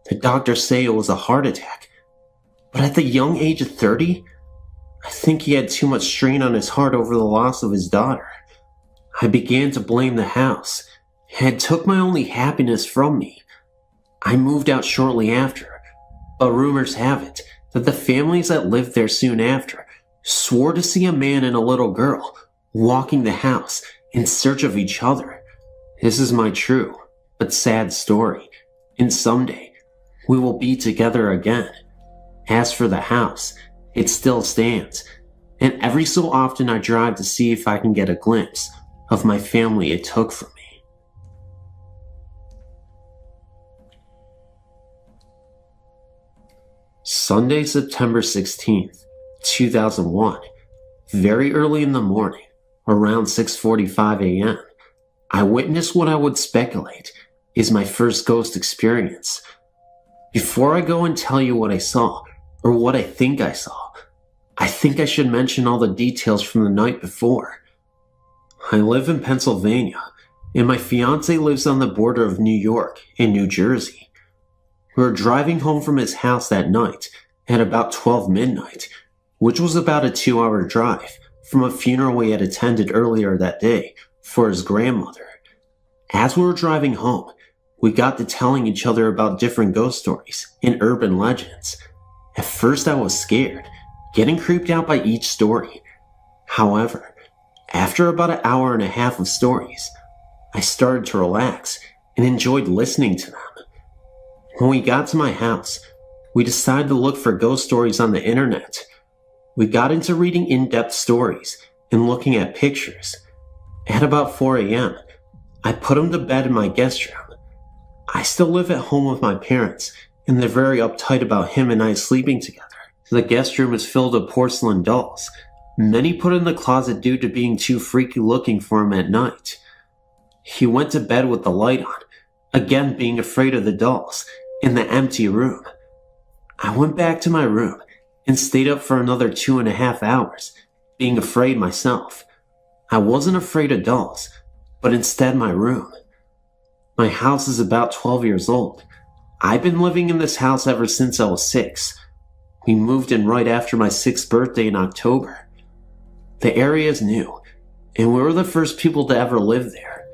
The doctors say it was a heart attack, but at the young age of 30, I think he had too much strain on his heart over the loss of his daughter. I began to blame the house, and it took my only happiness from me. I moved out shortly after, but rumors have it that the families that lived there soon after swore to see a man and a little girl walking the house in search of each other. This is my true but sad story, and someday we will be together again. As for the house, it still stands, and every so often I drive to see if I can get a glimpse of my family it took from me. Sunday, September 16th, 2001. Very early in the morning, around 6:45 a.m., I witnessed what I would speculate is my first ghost experience. Before I go and tell you what I saw, or what I think I think I should mention all the details from the night before. I live in Pennsylvania, and my fiancé lives on the border of New York and New Jersey. We were driving home from his house that night at about 12 midnight, which was about a 2-hour drive from a funeral we had attended earlier that day for his grandmother. As we were driving home, we got to telling each other about different ghost stories and urban legends. At first I was scared, getting creeped out by each story. However, after about an hour and a half of stories, I started to relax and enjoyed listening to them. When we got to my house, we decided to look for ghost stories on the internet. We got into reading in-depth stories and looking at pictures. At about 4 a.m., I put him to bed in my guest room. I still live at home with my parents, and they're very uptight about him and I sleeping together. The guest room is filled with porcelain dolls, many put in the closet due to being too freaky looking for him at night. He went to bed with the light on, again being afraid of the dolls, in the empty room. I went back to my room and stayed up for another 2.5 hours, being afraid myself. I wasn't afraid of dolls, but instead my room. My house is about 12 years old. I've been living in this house ever since I was 6. We moved in right after my 6th birthday in October. The area is new, and we were the first people to ever live there.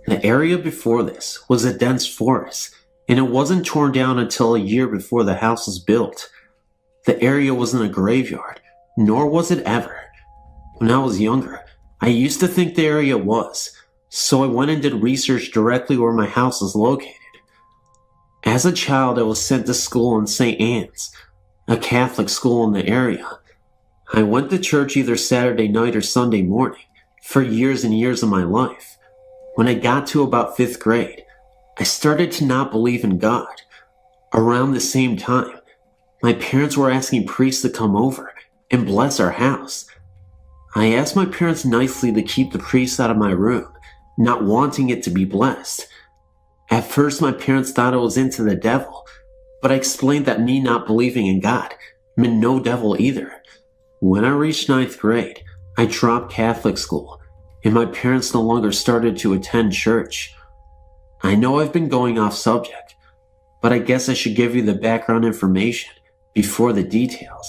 The area before this was a dense forest, and it wasn't torn down until a year before the house was built. The area wasn't a graveyard, nor was it ever. When I was younger, I used to think the area was, so I went and did research directly where my house was located. As a child, I was sent to school in St. Anne's, a Catholic school in the area. I went to church either Saturday night or Sunday morning for years and years of my life. When I got to about 5th grade, I started to not believe in God. Around the same time, my parents were asking priests to come over and bless our house. I asked my parents nicely to keep the priests out of my room, not wanting it to be blessed. At first, my parents thought I was into the devil, but I explained that me not believing in God meant no devil either. When I reached 9th grade, I dropped Catholic school, and my parents no longer started to attend church. I know I've been going off subject, but I guess I should give you the background information before the details.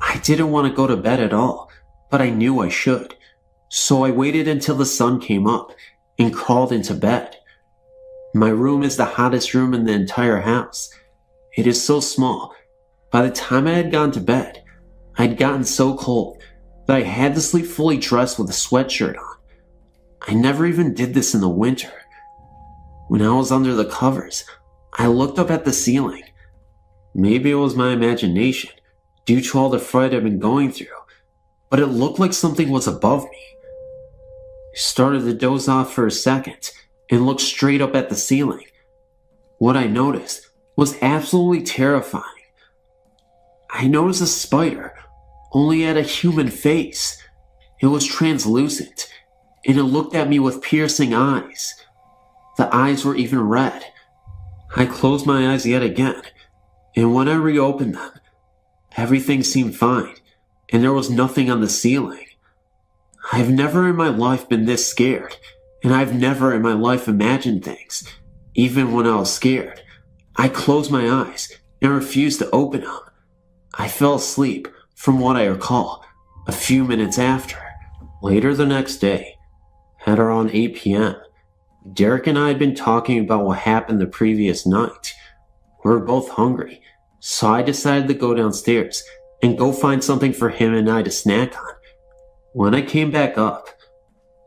I didn't want to go to bed at all, but I knew I should, so I waited until the sun came up and crawled into bed. My room is the hottest room in the entire house. It is so small. By the time I had gone to bed, I had gotten so cold that I had to sleep fully dressed with a sweatshirt on. I never even did this in the winter. When I was under the covers, I looked up at the ceiling. Maybe it was my imagination, due to all the fright I've been going through, but it looked like something was above me. I started to doze off for a second and looked straight up at the ceiling. What I noticed was absolutely terrifying. I noticed a spider, only had a human face. It was translucent, and it looked at me with piercing eyes. The eyes were even red. I closed my eyes yet again, and when I reopened them, everything seemed fine, and there was nothing on the ceiling. I've never in my life been this scared, and I've never in my life imagined things, even when I was scared. I closed my eyes and refused to open them. I fell asleep, from what I recall, a few minutes after. Later the next day, at around 8 p.m., Derek and I had been talking about what happened the previous night. We were both hungry, so I decided to go downstairs and go find something for him and I to snack on. When I came back up,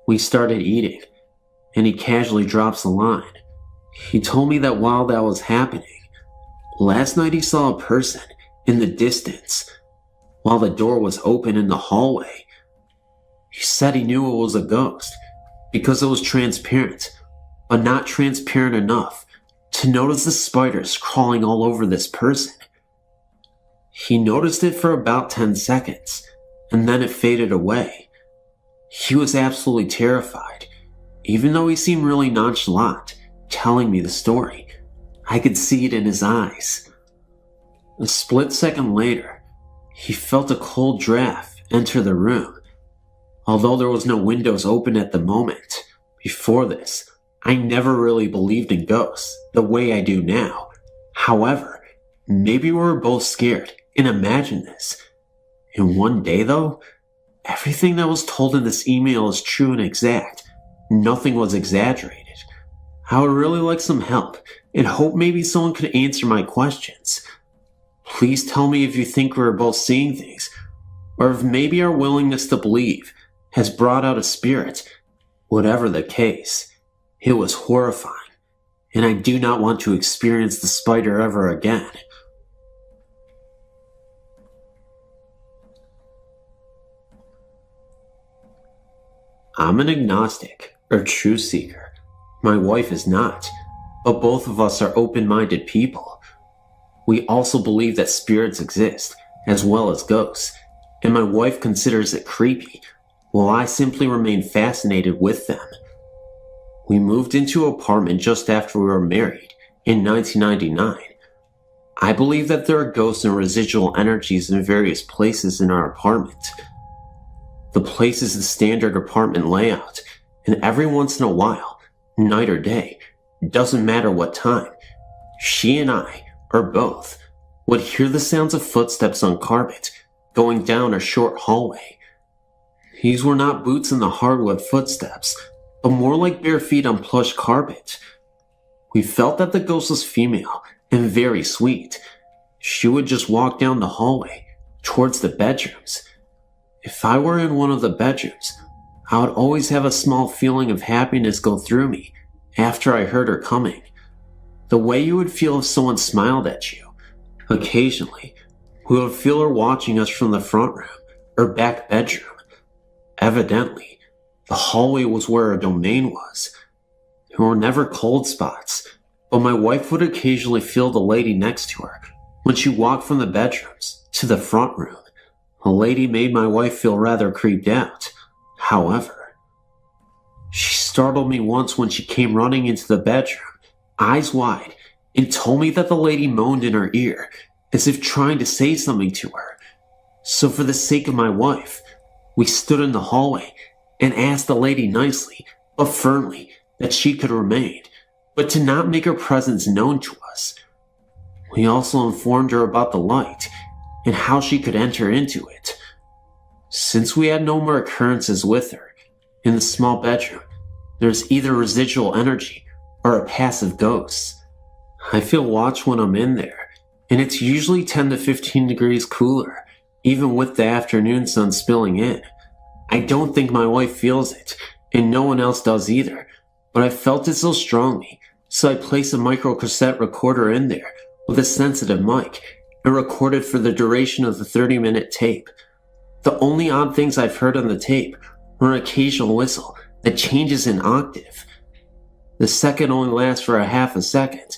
we started eating, and he casually drops the line. He told me that while that was happening, last night he saw a person in the distance while the door was open in the hallway. He said he knew it was a ghost because it was transparent, but not transparent enough to notice the spiders crawling all over this person. He noticed it for about 10 seconds, and then it faded away. He was absolutely terrified, even though he seemed really nonchalant telling me the story. I could see it in his eyes. A split second later, he felt a cold draft enter the room. Although there was no windows open at the moment, before this, I never really believed in ghosts the way I do now. However, maybe we were both scared and imagined this. And one day though, everything that was told in this email is true and exact. Nothing was exaggerated. I would really like some help and hope maybe someone could answer my questions. Please tell me if you think we're both seeing things, or if maybe our willingness to believe has brought out a spirit. Whatever the case, it was horrifying, and I do not want to experience the spider ever again. I'm an agnostic, or truth seeker. My wife is not, but both of us are open-minded people. We also believe that spirits exist, as well as ghosts, and my wife considers it creepy, while I simply remain fascinated with them. We moved into an apartment just after we were married, in 1999. I believe that there are ghosts and residual energies in various places in our apartment. The place is the standard apartment layout, and every once in a while, night or day, doesn't matter what time, she and I, or both, would hear the sounds of footsteps on carpet going down a short hallway. These were not boots in the hardwood footsteps, but more like bare feet on plush carpet. We felt that the ghost was female and very sweet. She would just walk down the hallway towards the bedrooms. If I were in one of the bedrooms, I would always have a small feeling of happiness go through me after I heard her coming. The way you would feel if someone smiled at you. Occasionally, we would feel her watching us from the front room or back bedroom. Evidently, the hallway was where her domain was. There were never cold spots, but my wife would occasionally feel the lady next to her when she walked from the bedrooms to the front room. The lady made my wife feel rather creeped out. However, she startled me once when she came running into the bedroom, eyes wide, and told me that the lady moaned in her ear, as if trying to say something to her. So for the sake of my wife, we stood in the hallway and asked the lady nicely, but firmly, that she could remain, but to not make her presence known to us. We also informed her about the light and how she could enter into it. Since we had no more occurrences with her, in the small bedroom, there's either residual energy or a passive ghost. I feel watched when I'm in there, and it's usually 10 to 15 degrees cooler, even with the afternoon sun spilling in. I don't think my wife feels it, and no one else does either, but I felt it so strongly, so I placed a microcassette recorder in there with a sensitive mic and recorded for the duration of the 30-minute tape. The only odd things I've heard on the tape are an occasional whistle that changes in octave. The second only lasts for a half a second,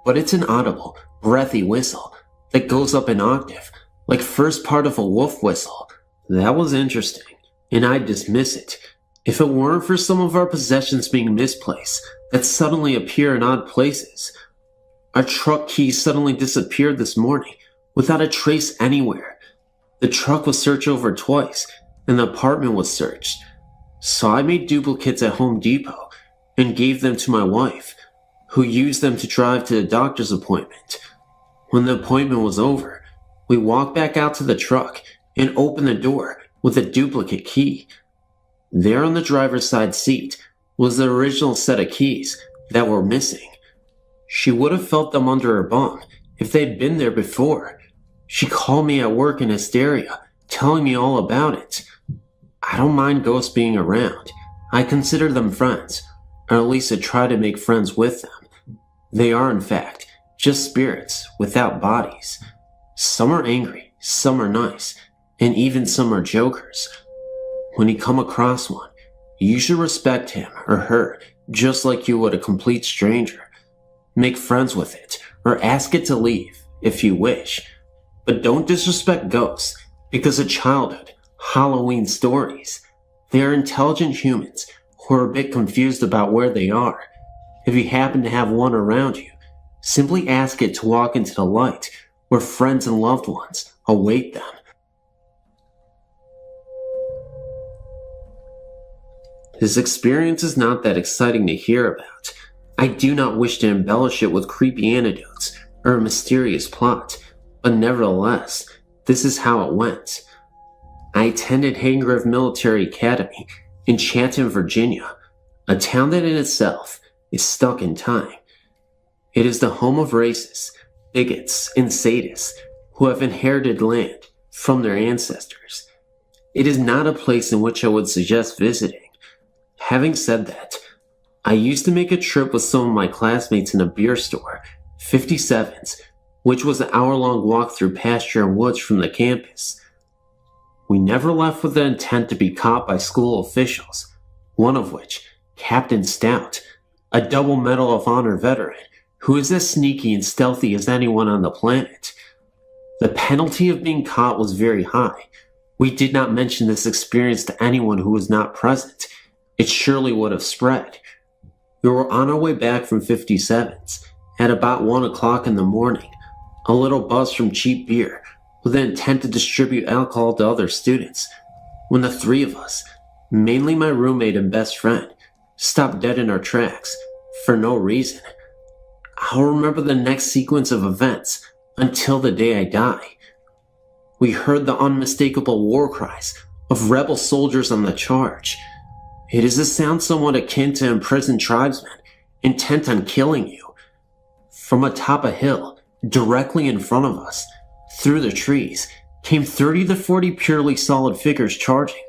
but it's an audible, breathy whistle that goes up an octave, like first part of a wolf whistle. That was interesting, and I'd dismiss it if it weren't for some of our possessions being misplaced that suddenly appear in odd places. Our truck keys suddenly disappeared this morning without a trace anywhere. The truck was searched over twice, and the apartment was searched. So I made duplicates at Home Depot and gave them to my wife, who used them to drive to the doctor's appointment. When the appointment was over, we walked back out to the truck and opened the door with a duplicate key. There on the driver's side seat was the original set of keys that were missing. She would have felt them under her bum if they'd been there before. She called me at work in hysteria, telling me all about it. I don't mind ghosts being around. I consider them friends, or at least I try to make friends with them. They are, in fact, just spirits without bodies. Some are angry, some are nice, and even some are jokers. When you come across one, you should respect him or her just like you would a complete stranger. Make friends with it, or ask it to leave if you wish. But don't disrespect ghosts because of childhood, Halloween stories. They are intelligent humans who are a bit confused about where they are. If you happen to have one around you, simply ask it to walk into the light where friends and loved ones await them. This experience is not that exciting to hear about. I do not wish to embellish it with creepy anecdotes or a mysterious plot, but nevertheless, this is how it went. I attended Hagengrove Military Academy in Chatham, Virginia, a town that in itself is stuck in time. It is the home of racists, bigots, and sadists who have inherited land from their ancestors. It is not a place in which I would suggest visiting. Having said that, I used to make a trip with some of my classmates in a beer store, 57's, which was an hour-long walk through pasture and woods from the campus. We never left with the intent to be caught by school officials, one of which, Captain Stout, a double Medal of Honor veteran, who is as sneaky and stealthy as anyone on the planet. The penalty of being caught was very high. We did not mention this experience to anyone who was not present. It surely would have spread. We were on our way back from 57's at about 1 o'clock in the morning, a little buzz from cheap beer with the intent to distribute alcohol to other students, when the three of us, mainly my roommate and best friend, stopped dead in our tracks for no reason. I'll remember the next sequence of events until the day I die. We heard the unmistakable war cries of rebel soldiers on the charge. It is a sound somewhat akin to imprisoned tribesmen intent on killing you. From atop a hill, directly in front of us, through the trees, came 30 to 40 purely solid figures charging,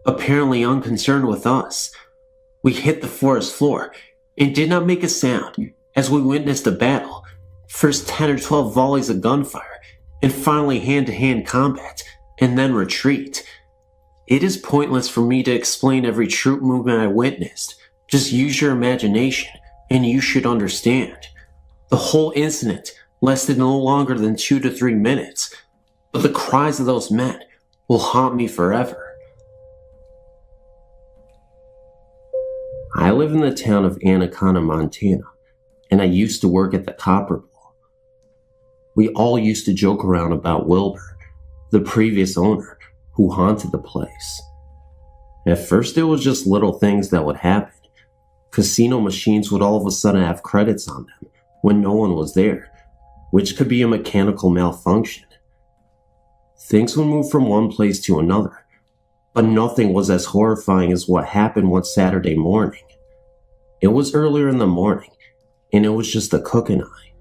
apparently unconcerned with us. We hit the forest floor and did not make a sound as we witnessed a battle, first 10 or 12 volleys of gunfire, and finally hand-to-hand combat, and then retreat. It is pointless for me to explain every troop movement I witnessed. Just use your imagination, and you should understand. The whole incident lasted no longer than 2 to 3 minutes, but the cries of those men will haunt me forever. I live in the town of Anaconda, Montana, and I used to work at the Copper Bowl. We all used to joke around about Wilbur, the previous owner, who haunted the place. At first it was just little things that would happen. Casino machines would all of a sudden have credits on them when no one was there, which could be a mechanical malfunction. Things would move from one place to another, but nothing was as horrifying as what happened one Saturday morning. It was earlier in the morning, and it was just the cook and I.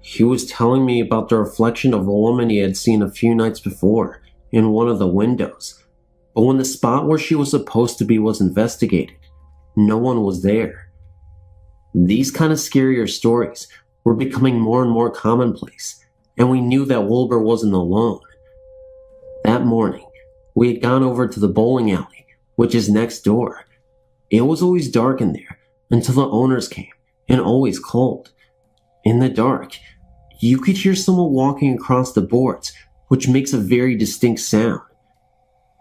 He was telling me about the reflection of a woman he had seen a few nights before in one of the windows, but when the spot where she was supposed to be was investigated, no one was there. These kind of scarier stories were becoming more and more commonplace, and we knew that Wilbur wasn't alone. That morning, we had gone over to the bowling alley, which is next door. It was always dark in there until the owners came, and always cold. In the dark, you could hear someone walking across the boards, which makes a very distinct sound.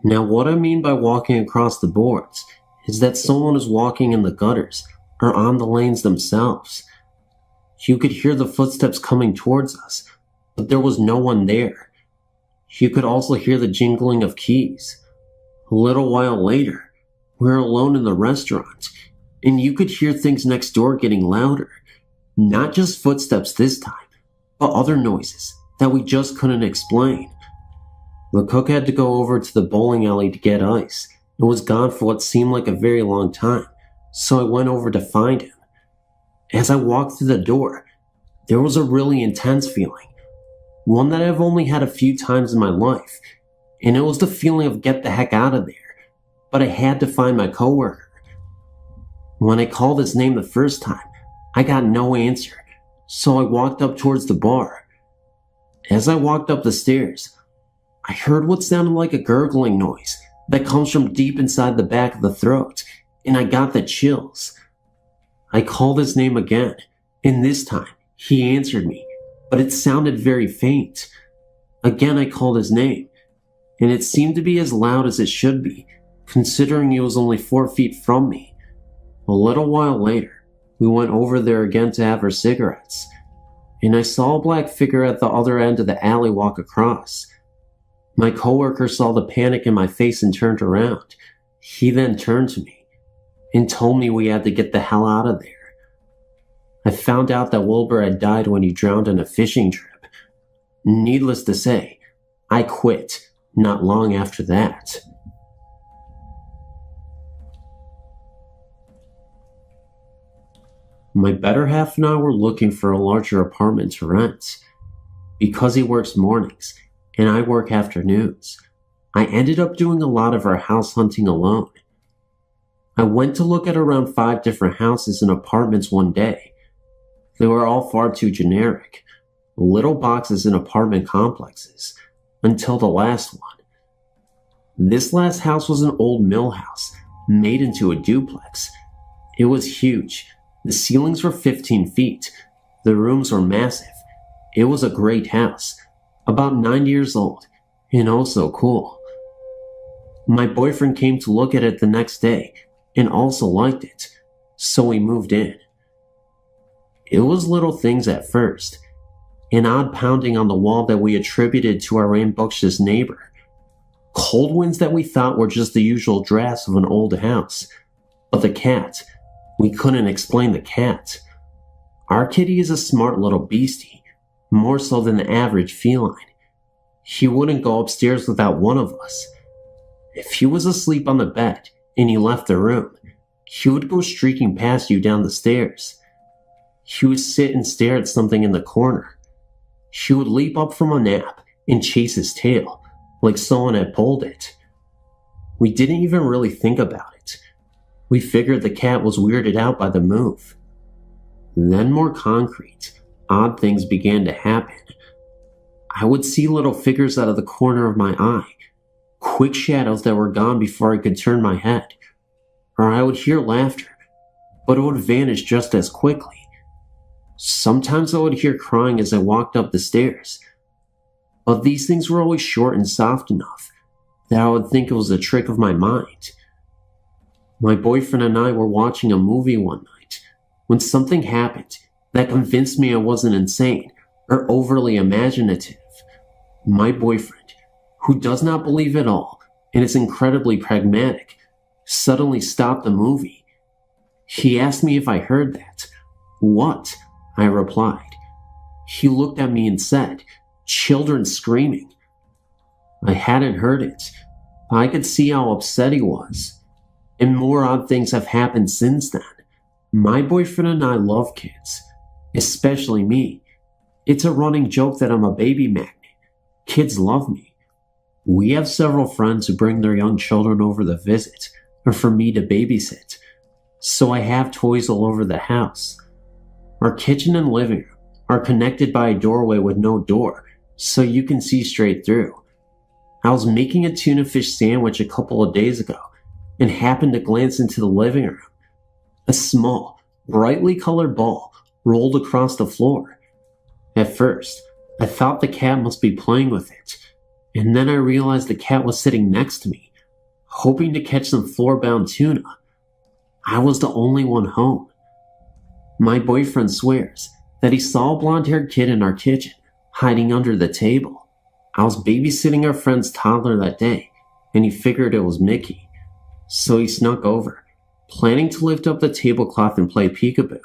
Now, what I mean by walking across the boards is that someone is walking in the gutters or on the lanes themselves. You could hear the footsteps coming towards us, but there was no one there. You could also hear the jingling of keys. A little while later, we were alone in the restaurant, and you could hear things next door getting louder. Not just footsteps this time, but other noises that we just couldn't explain. The cook had to go over to the bowling alley to get ice and was gone for what seemed like a very long time, so I went over to find him. As I walked through the door, there was a really intense feeling, one that I've only had a few times in my life, and it was the feeling of get the heck out of there, but I had to find my coworker. When I called his name the first time, I got no answer, so I walked up towards the bar. As I walked up the stairs, I heard what sounded like a gurgling noise that comes from deep inside the back of the throat, and I got the chills. I called his name again, and this time he answered me, but it sounded very faint. Again I called his name, and it seemed to be as loud as it should be, considering he was only 4 feet from me. A little while later, we went over there again to have our cigarettes, and I saw a black figure at the other end of the alley walk across. My coworker saw the panic in my face and turned around. He then turned to me and told me we had to get the hell out of there. I found out that Wilbur had died when he drowned on a fishing trip. Needless to say, I quit not long after that. My better half and I were looking for a larger apartment to rent. Because he works mornings and I work afternoons, I ended up doing a lot of our house hunting alone. I went to look at around 5 different houses and apartments one day. They were all far too generic, little boxes in apartment complexes, until the last one. This last house was an old mill house made into a duplex. It was huge. The ceilings were 15 feet. The rooms were massive. It was a great house, about 90 years old, and oh so cool. My boyfriend came to look at it the next day and also liked it, so we moved in. It was little things at first, an odd pounding on the wall that we attributed to our rambunctious neighbor, cold winds that we thought were just the usual drafts of an old house. But the cat, we couldn't explain the cat. Our kitty is a smart little beastie, more so than the average feline. He wouldn't go upstairs without one of us. If he was asleep on the bed and you left the room, he would go streaking past you down the stairs. He would sit and stare at something in the corner. He would leap up from a nap and chase his tail, like someone had pulled it. We didn't even really think about it. We figured the cat was weirded out by the move. Then more concrete, odd things began to happen. I would see little figures out of the corner of my eye, quick shadows that were gone before I could turn my head. Or I would hear laughter, but it would vanish just as quickly. Sometimes I would hear crying as I walked up the stairs, but these things were always short and soft enough that I would think it was a trick of my mind. My boyfriend and I were watching a movie one night when something happened that convinced me I wasn't insane or overly imaginative. My boyfriend, who does not believe at all and is incredibly pragmatic, suddenly stopped the movie. He asked me if I heard that. "What?" I replied. He looked at me and said, "Children screaming." I hadn't heard it. I could see how upset he was. And more odd things have happened since then. My boyfriend and I love kids, especially me. It's a running joke that I'm a baby magnet. Kids love me. We have several friends who bring their young children over to visit, or for me to babysit. So I have toys all over the house. Our kitchen and living room are connected by a doorway with no door, so you can see straight through. I was making a tuna fish sandwich a couple of days ago and happened to glance into the living room. A small, brightly colored ball rolled across the floor. At first, I thought the cat must be playing with it, and then I realized the cat was sitting next to me, hoping to catch some floor-bound tuna. I was the only one home. My boyfriend swears that he saw a blonde-haired kid in our kitchen, hiding under the table. I was babysitting our friend's toddler that day, and he figured it was Mickey. So he snuck over, planning to lift up the tablecloth and play peekaboo.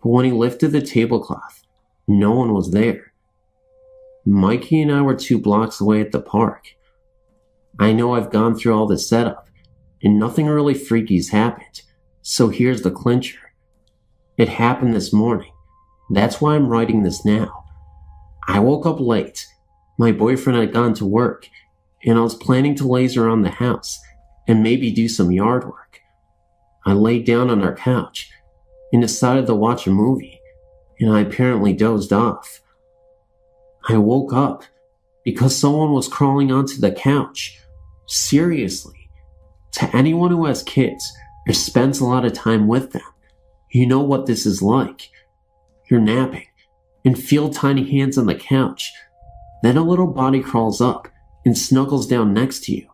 But when he lifted the tablecloth, no one was there. Mikey and I were 2 blocks away at the park. I know I've gone through all this setup, and nothing really freaky's happened, so here's the clincher. It happened this morning. That's why I'm writing this now. I woke up late. My boyfriend had gone to work, and I was planning to laze around the house and maybe do some yard work. I laid down on our couch and decided to watch a movie, and I apparently dozed off. I woke up because someone was crawling onto the couch. Seriously. To anyone who has kids or spends a lot of time with them, you know what this is like. You're napping and feel tiny hands on the couch. Then a little body crawls up and snuggles down next to you.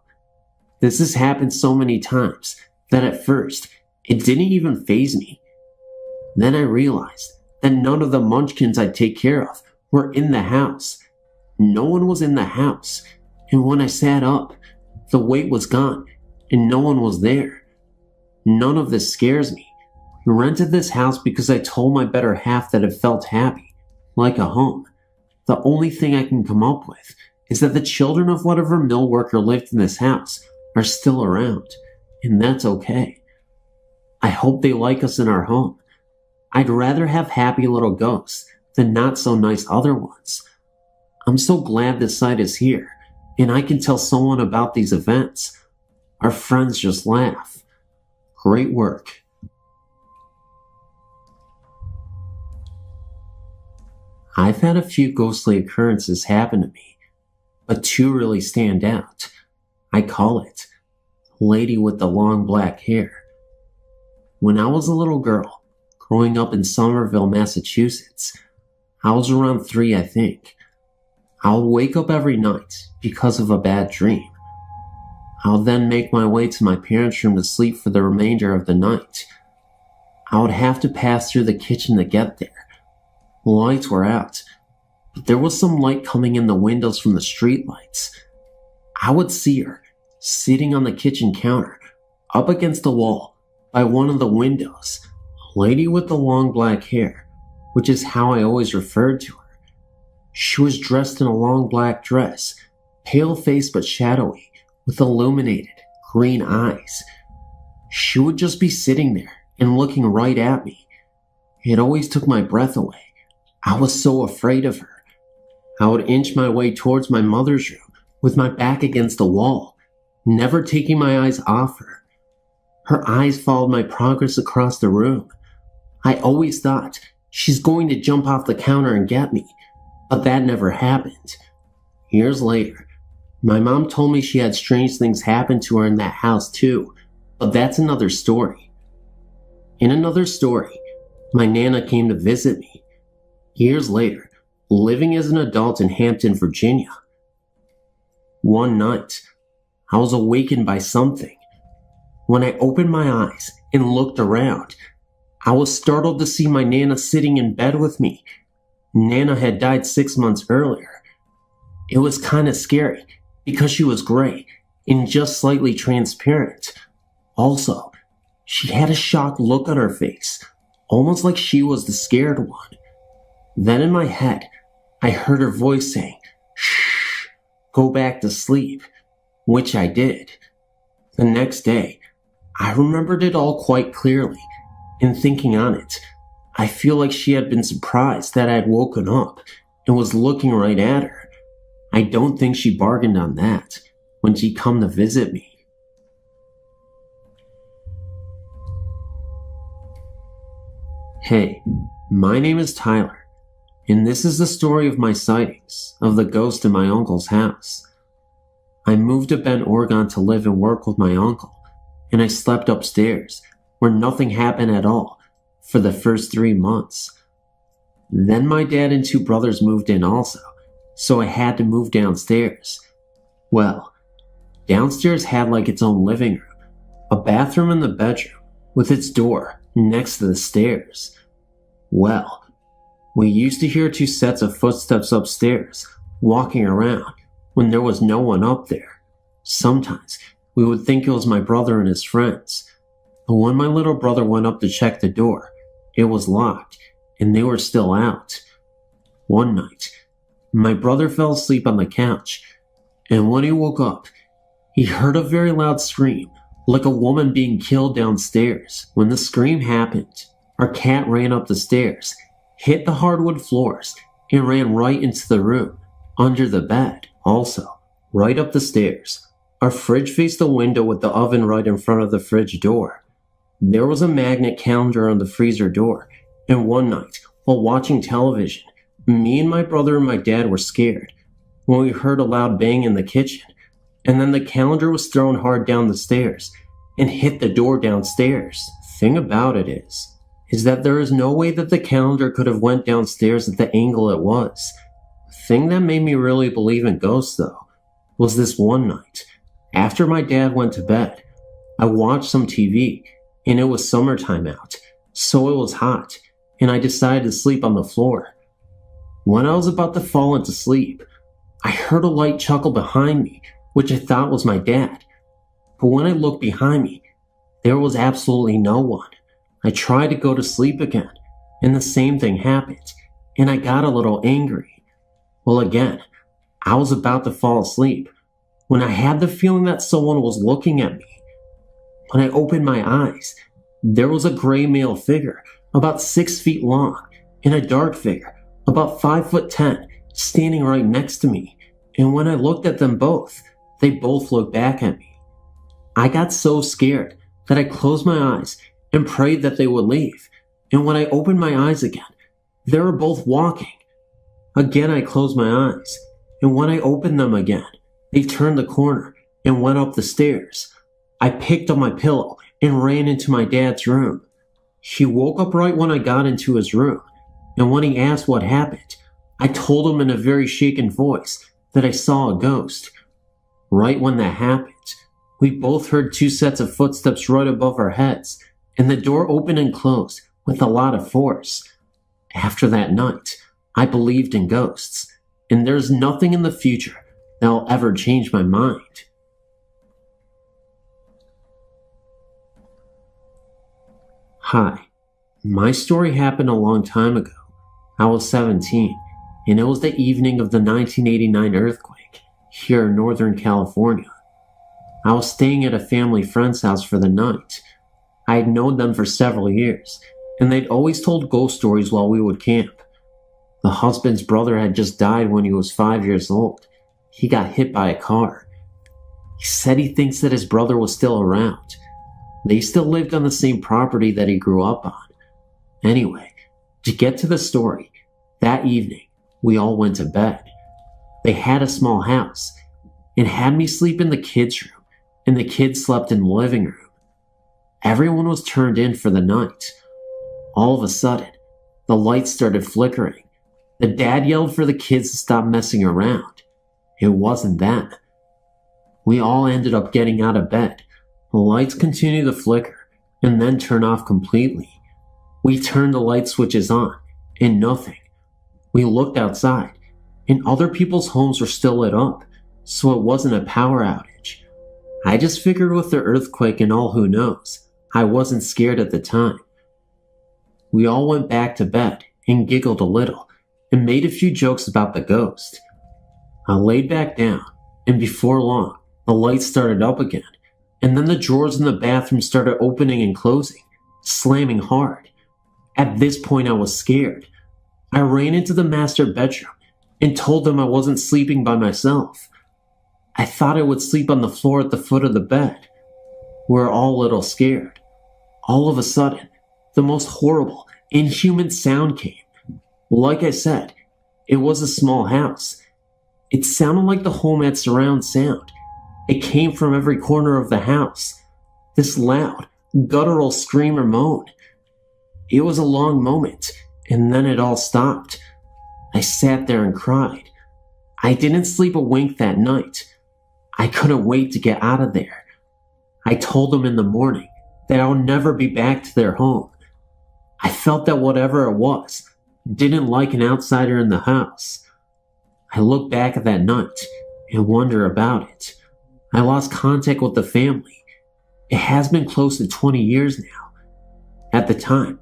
This has happened so many times that at first it didn't even faze me. Then I realized that none of the munchkins I take care of were in the house. No one was in the house, and when I sat up, the weight was gone and no one was there. None of this scares me. I rented this house because I told my better half that it felt happy, like a home. The only thing I can come up with is that the children of whatever mill worker lived in this house are still around, and that's okay. I hope they like us in our home. I'd rather have happy little ghosts than not so nice other ones. I'm so glad this site is here, and I can tell someone about these events. Our friends just laugh. Great work. I've had a few ghostly occurrences happen to me, but 2 really stand out. I call it lady with the long black hair. When I was a little girl, growing up in Somerville, Massachusetts, I was around 3, I think. I would wake up every night because of a bad dream. I would then make my way to my parents' room to sleep for the remainder of the night. I would have to pass through the kitchen to get there. Lights were out, but there was some light coming in the windows from the street lights. I would see her sitting on the kitchen counter, up against the wall by one of the windows, a lady with the long black hair, which is how I always referred to her. She was dressed in a long black dress, pale-faced but shadowy, with illuminated green eyes. She would just be sitting there and looking right at me. It always took my breath away. I was so afraid of her. I would inch my way towards my mother's room with my back against the wall, never taking my eyes off her. Her eyes followed my progress across the room. I always thought, she's going to jump off the counter and get me, but that never happened. Years later, my mom told me she had strange things happen to her in that house too, but that's another story. In another story, my Nana came to visit me. Years later, living as an adult in Hampton, Virginia. One night, I was awakened by something. When I opened my eyes and looked around, I was startled to see my Nana sitting in bed with me. Nana had died 6 months earlier. It was kind of scary because she was gray and just slightly transparent. Also, she had a shocked look on her face, almost like she was the scared one. Then in my head, I heard her voice saying, "Shh, go back to sleep," which I did. The next day, I remembered it all quite clearly, and thinking on it, I feel like she had been surprised that I had woken up and was looking right at her. I don't think she bargained on that when she come to visit me. Hey, my name is Tyler, and this is the story of my sightings of the ghost in my uncle's house. I moved to Bend, Oregon to live and work with my uncle, and I slept upstairs where nothing happened at all for the first 3 months. Then my dad and 2 brothers moved in also, so I had to move downstairs. Well, downstairs had like its own living room, a bathroom in the bedroom with its door next to the stairs. Well, we used to hear 2 sets of footsteps upstairs walking around when there was no one up there. Sometimes we would think it was my brother and his friends. But when my little brother went up to check the door, it was locked, and they were still out. One night, my brother fell asleep on the couch, and when he woke up, he heard a very loud scream, like a woman being killed downstairs. When the scream happened, our cat ran up the stairs, hit the hardwood floors, and ran right into the room, under the bed. Also, right up the stairs, our fridge faced the window with the oven right in front of the fridge door. There was a magnet calendar on the freezer door, and one night, while watching television, me and my brother and my dad were scared when we heard a loud bang in the kitchen, and then the calendar was thrown hard down the stairs and hit the door downstairs. Thing about it is that there is no way that the calendar could have went downstairs at the angle it was. The thing that made me really believe in ghosts, though, was this one night. After my dad went to bed, I watched some TV, and it was summertime out, so it was hot, and I decided to sleep on the floor. When I was about to fall into sleep, I heard a light chuckle behind me, which I thought was my dad. But when I looked behind me, there was absolutely no one. I tried to go to sleep again, and the same thing happened, and I got a little angry. Well, again, I was about to fall asleep when I had the feeling that someone was looking at me. When I opened my eyes, there was a gray male figure about 6 feet long and a dark figure about 5'10" standing right next to me. And when I looked at them both, they both looked back at me. I got so scared that I closed my eyes and prayed that they would leave. And when I opened my eyes again, they were both walking. Again, I closed my eyes, and when I opened them again, they turned the corner and went up the stairs. I picked up my pillow and ran into my dad's room. He woke up right when I got into his room, and when he asked what happened, I told him in a very shaken voice that I saw a ghost. Right when that happened, we both heard 2 sets of footsteps right above our heads, and the door opened and closed with a lot of force. After that night, I believed in ghosts, and there's nothing in the future that'll ever change my mind. Hi, my story happened a long time ago. I was 17, and it was the evening of the 1989 earthquake here in Northern California. I was staying at a family friend's house for the night. I had known them for several years, and they'd always told ghost stories while we would camp. The husband's brother had just died when he was 5 years old. He got hit by a car. He said he thinks that his brother was still around. They still lived on the same property that he grew up on. Anyway, to get to the story, that evening, we all went to bed. They had a small house and had me sleep in the kids' room, and the kids slept in the living room. Everyone was turned in for the night. All of a sudden, the lights started flickering. The dad yelled for the kids to stop messing around. It wasn't them. We all ended up getting out of bed. The lights continued to flicker and then turn off completely. We turned the light switches on, and nothing. We looked outside, and other people's homes were still lit up, so it wasn't a power outage. I just figured with the earthquake and all who knows, I wasn't scared at the time. We all went back to bed and giggled a little and made a few jokes about the ghost. I laid back down, and before long, the lights started up again, and then the drawers in the bathroom started opening and closing, slamming hard. At this point, I was scared. I ran into the master bedroom and told them I wasn't sleeping by myself. I thought I would sleep on the floor at the foot of the bed. We were all a little scared. All of a sudden, the most horrible, inhuman sound came. Like I said, it was a small house. It sounded like the home had surround sound. It came from every corner of the house. This loud, guttural scream or moan. It was a long moment, and then it all stopped. I sat there and cried. I didn't sleep a wink that night. I couldn't wait to get out of there. I told them in the morning that I would never be back to their home. I felt that whatever it was, didn't like an outsider in the house. I look back at that night and wonder about it. I lost contact with the family. It has been close to 20 years now. At the time,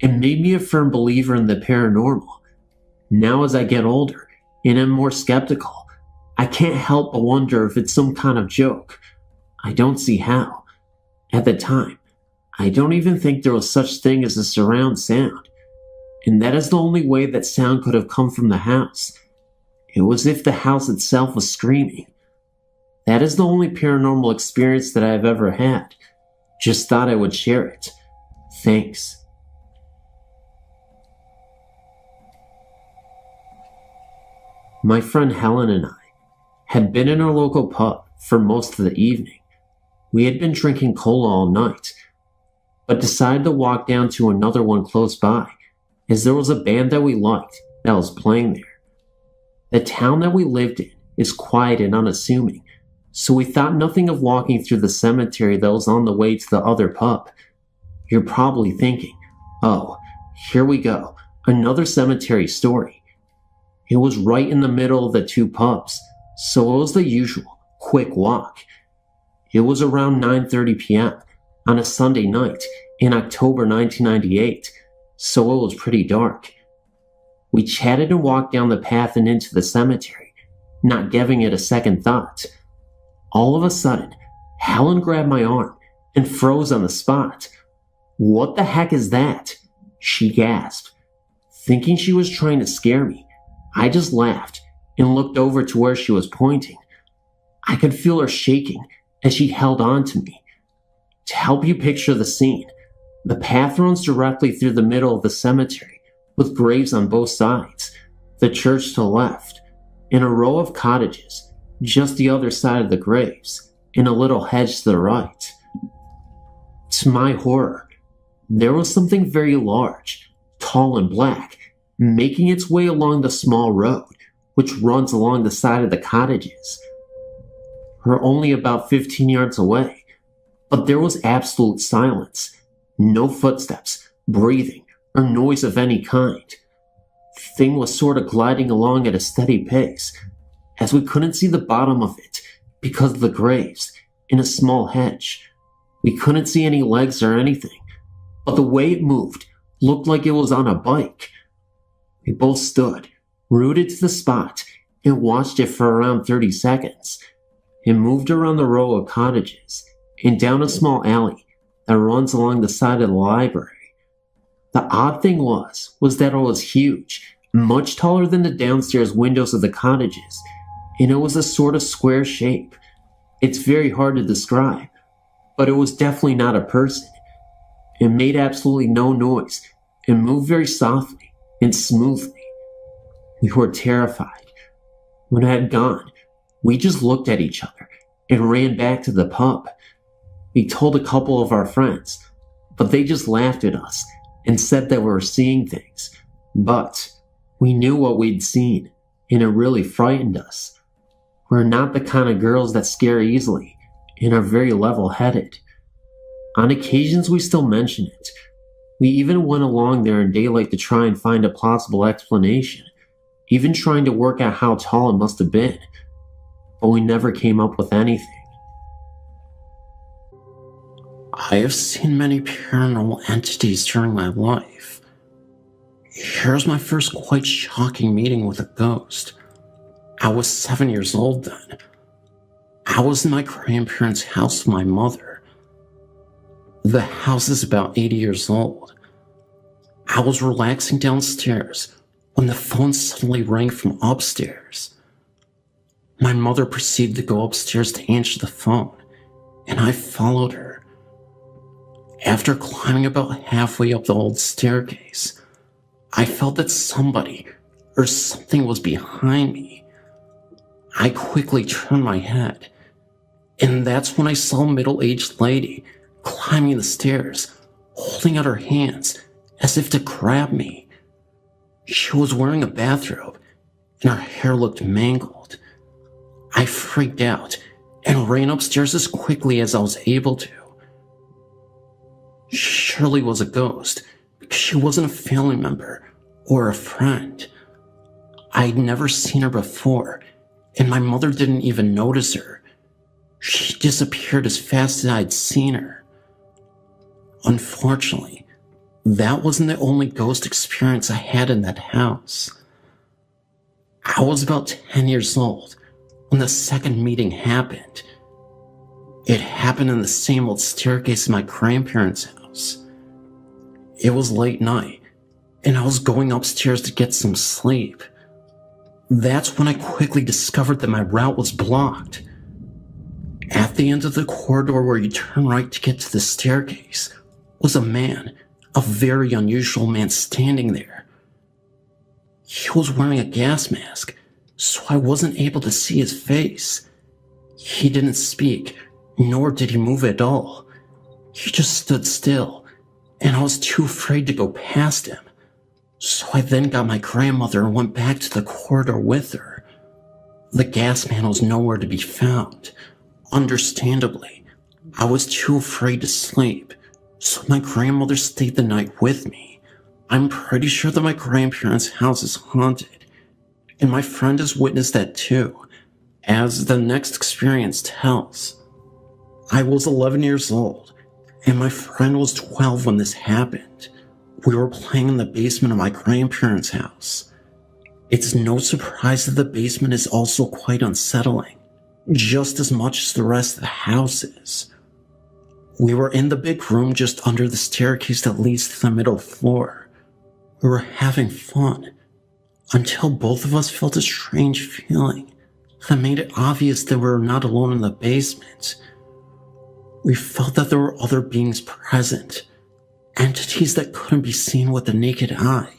it made me a firm believer in the paranormal. Now as I get older and am more skeptical, I can't help but wonder if it's some kind of joke. I don't see how. At the time, I don't even think there was such thing as a surround sound. And that is the only way that sound could have come from the house. It was as if the house itself was screaming. That is the only paranormal experience that I have ever had. Just thought I would share it. Thanks. My friend Helen and I had been in our local pub for most of the evening. We had been drinking cola all night, but decided to walk down to another one close by, as there was a band that we liked that was playing there. The town that we lived in is quiet and unassuming, so we thought nothing of walking through the cemetery that was on the way to the other pub. You're probably thinking, oh, here we go, another cemetery story. It was right in the middle of the two pubs, so it was the usual, quick walk. It was around 9:30 p.m. on a Sunday night in October 1998, so it was pretty dark. We chatted and walked down the path and into the cemetery, not giving it a second thought. All of a sudden, Helen grabbed my arm and froze on the spot. "What the heck is that?" she gasped. Thinking she was trying to scare me, I just laughed and looked over to where she was pointing. I could feel her shaking as she held on to me. To help you picture the scene, the path runs directly through the middle of the cemetery, with graves on both sides, the church to the left, and a row of cottages just the other side of the graves, and a little hedge to the right. To my horror, there was something very large, tall and black, making its way along the small road, which runs along the side of the cottages. We're only about 15 yards away, but there was absolute silence. No footsteps, breathing, or noise of any kind. The thing was sort of gliding along at a steady pace, as we couldn't see the bottom of it because of the graves in a small hedge. We couldn't see any legs or anything, but the way it moved looked like it was on a bike. We both stood, rooted to the spot, and watched it for around 30 seconds. It moved around the row of cottages and down a small alley that runs along the side of the library. The odd thing was that it was huge, much taller than the downstairs windows of the cottages, and it was a sort of square shape. It's very hard to describe, but it was definitely not a person. It made absolutely no noise and moved very softly and smoothly. We were terrified. When it had gone, we just looked at each other and ran back to the pub. We told a couple of our friends, but they just laughed at us and said that we were seeing things. But we knew what we'd seen, and it really frightened us. We're not the kind of girls that scare easily and are very level-headed. On occasions, we still mention it. We even went along there in daylight to try and find a plausible explanation, even trying to work out how tall it must have been, but we never came up with anything. I have seen many paranormal entities during my life. Here's my first quite shocking meeting with a ghost. I was 7 years old then. I was in my grandparents' house with my mother. The house is about 80 years old. I was relaxing downstairs when the phone suddenly rang from upstairs. My mother proceeded to go upstairs to answer the phone, and I followed her. After climbing about halfway up the old staircase, I felt that somebody or something was behind me. I quickly turned my head, and that's when I saw a middle-aged lady climbing the stairs, holding out her hands as if to grab me. She was wearing a bathrobe, and her hair looked mangled. I freaked out and ran upstairs as quickly as I was able to. She surely was a ghost, because she wasn't a family member or a friend. I'd never seen her before, and my mother didn't even notice her. She disappeared as fast as I'd seen her. Unfortunately, that wasn't the only ghost experience I had in that house. I was about 10 years old when the second meeting happened. It happened in the same old staircase in my grandparents' house. It was late night, and I was going upstairs to get some sleep. That's when I quickly discovered that my route was blocked. At the end of the corridor where you turn right to get to the staircase was a man, a very unusual man standing there. He was wearing a gas mask, so I wasn't able to see his face. He didn't speak, nor did he move at all. He just stood still, and I was too afraid to go past him. So I then got my grandmother and went back to the corridor with her. The gas man was nowhere to be found. Understandably, I was too afraid to sleep, so my grandmother stayed the night with me. I'm pretty sure that my grandparents' house is haunted, and my friend has witnessed that too, as the next experience tells. I was 11 years old, and my friend was 12 when this happened. We were playing in the basement of my grandparents' house. It's no surprise that the basement is also quite unsettling, just as much as the rest of the house is. We were in the big room just under the staircase that leads to the middle floor. We were having fun, until both of us felt a strange feeling that made it obvious that we were not alone in the basement. We felt that there were other beings present, entities that couldn't be seen with the naked eye.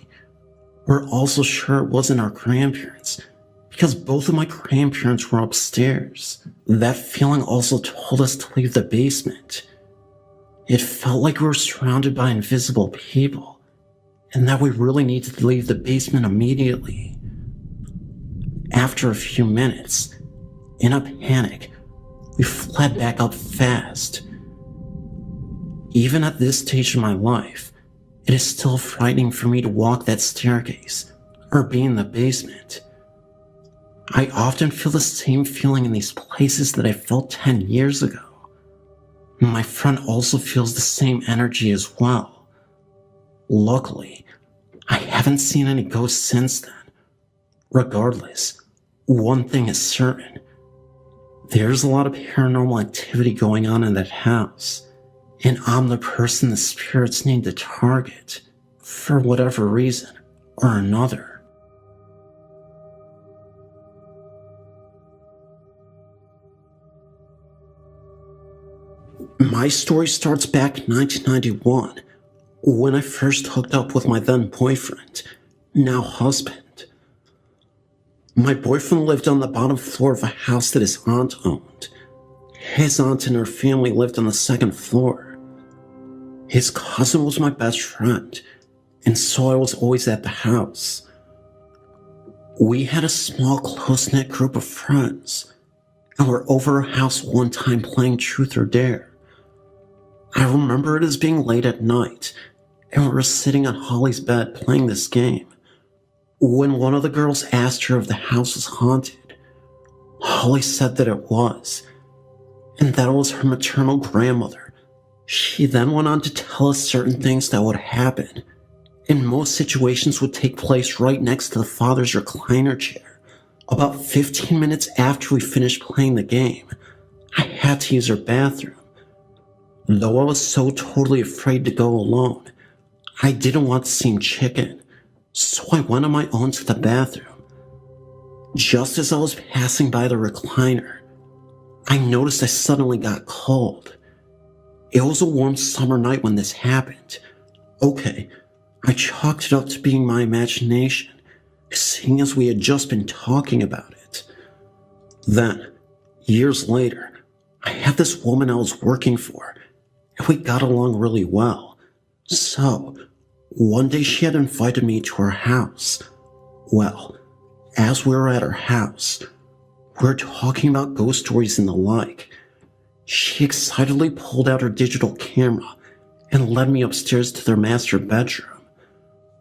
We're also sure it wasn't our grandparents, because both of my grandparents were upstairs. That feeling also told us to leave the basement. It felt like we were surrounded by invisible people, and that we really needed to leave the basement immediately. After a few minutes, in a panic, we fled back up fast. Even at this stage of my life, it is still frightening for me to walk that staircase or be in the basement. I often feel the same feeling in these places that I felt 10 years ago. My friend also feels the same energy as well. Luckily, I haven't seen any ghosts since then. Regardless, one thing is certain. There's a lot of paranormal activity going on in that house, and I'm the person the spirits need to target, for whatever reason or another. My story starts back in 1991, when I first hooked up with my then boyfriend, now husband. My boyfriend lived on the bottom floor of a house that his aunt owned. His aunt and her family lived on the second floor. His cousin was my best friend, and so I was always at the house. We had a small, close-knit group of friends, and were over our house one time playing Truth or Dare. I remember it as being late at night, and we were sitting on Holly's bed playing this game, when one of the girls asked her if the house was haunted. Holly said that it was, and that it was her maternal grandmother. She then went on to tell us certain things that would happen, and most situations would take place right next to the father's recliner chair. About 15 minutes after we finished playing the game, I had to use her bathroom. Though I was so totally afraid to go alone, I didn't want to seem chicken, so I went on my own to the bathroom. Just as I was passing by the recliner, I noticed I suddenly got cold. It was a warm summer night when this happened. Okay, I chalked it up to being my imagination, seeing as we had just been talking about it. Then, years later, I had this woman I was working for, and we got along really well. So, one day she had invited me to her house. Well, as we were at her house, we were talking about ghost stories and the like. She excitedly pulled out her digital camera and led me upstairs to their master bedroom.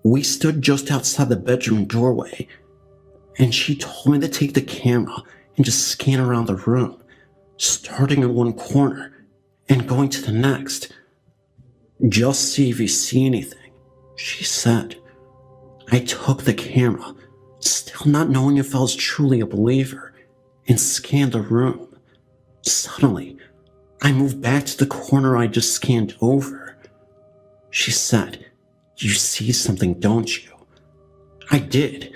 We stood just outside the bedroom doorway, and she told me to take the camera and just scan around the room, starting in one corner and going to the next. Just see if you see anything, she said. I took the camera, still not knowing if I was truly a believer, and scanned the room. Suddenly, I moved back to the corner I just scanned over. She said, "You see something, don't you?" I did.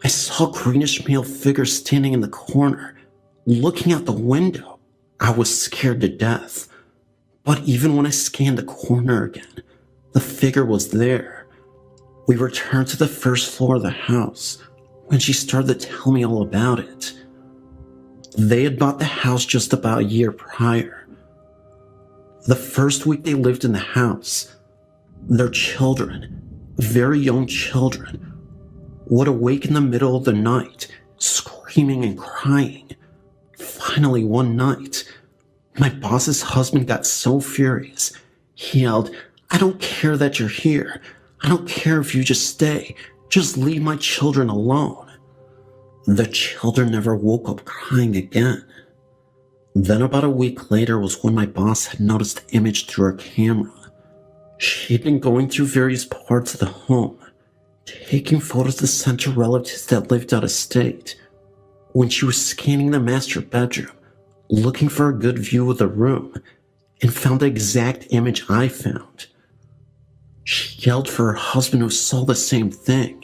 I saw a greenish male figure standing in the corner, looking out the window. I was scared to death. But even when I scanned the corner again, the figure was there. We returned to the first floor of the house when she started to tell me all about it. They had bought the house just about a year prior. The first week they lived in the house, their children, very young children, would awake in the middle of the night, screaming and crying. Finally, one night, my boss's husband got so furious, he yelled, "I don't care that you're here. I don't care if you just stay. Just leave my children alone." The children never woke up crying again. Then about a week later was when my boss had noticed the image through her camera. She'd been going through various parts of the home, taking photos to send to relatives that lived out of state. When she was scanning the master bedroom, looking for a good view of the room, and found the exact image I found. She yelled for her husband, who saw the same thing,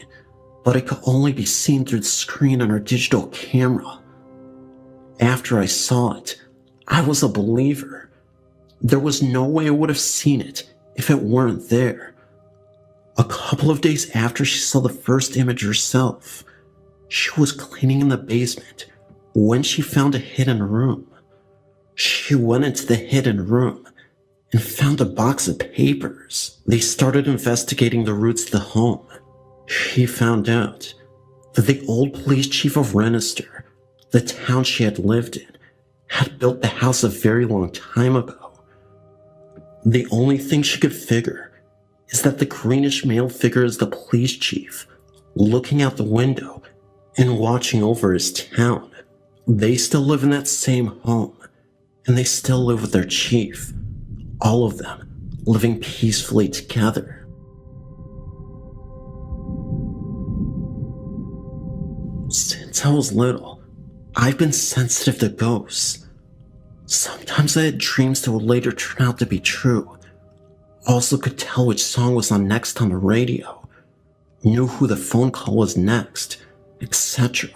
but it could only be seen through the screen on her digital camera. After I saw it, I was a believer. There was no way I would have seen it if it weren't there. A couple of days after she saw the first image herself, she was cleaning in the basement when she found a hidden room. She went into the hidden room, and found a box of papers. They started investigating the roots of the home. She found out that the old police chief of Rennister, the town she had lived in, had built the house a very long time ago. The only thing she could figure is that the greenish male figure is the police chief, looking out the window and watching over his town. They still live in that same home, and they still live with their chief, all of them living peacefully together. Since I was little, I've been sensitive to ghosts. Sometimes I had dreams that would later turn out to be true. Also could tell which song was on next on the radio, knew who the phone call was next, etc.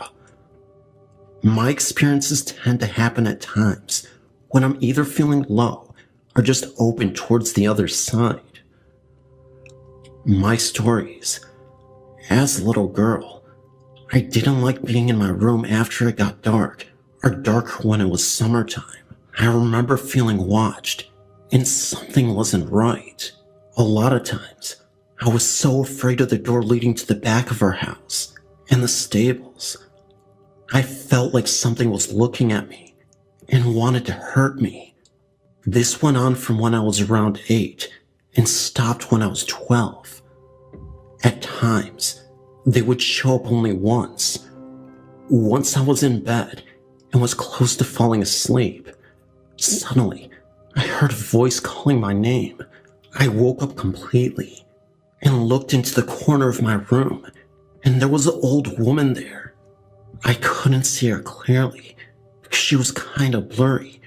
My experiences tend to happen at times when I'm either feeling low or just open towards the other side. My stories. As a little girl, I didn't like being in my room after it got dark, or darker when it was summertime. I remember feeling watched, and something wasn't right. A lot of times, I was so afraid of the door leading to the back of our house and the stables. I felt like something was looking at me and wanted to hurt me. This went on from when I was around 8 and stopped when I was 12. At times, they would show up only once. Once I was in bed and was close to falling asleep. Suddenly, I heard a voice calling my name. I woke up completely and looked into the corner of my room, and there was an old woman there. I couldn't see her clearly because she was kind of blurry,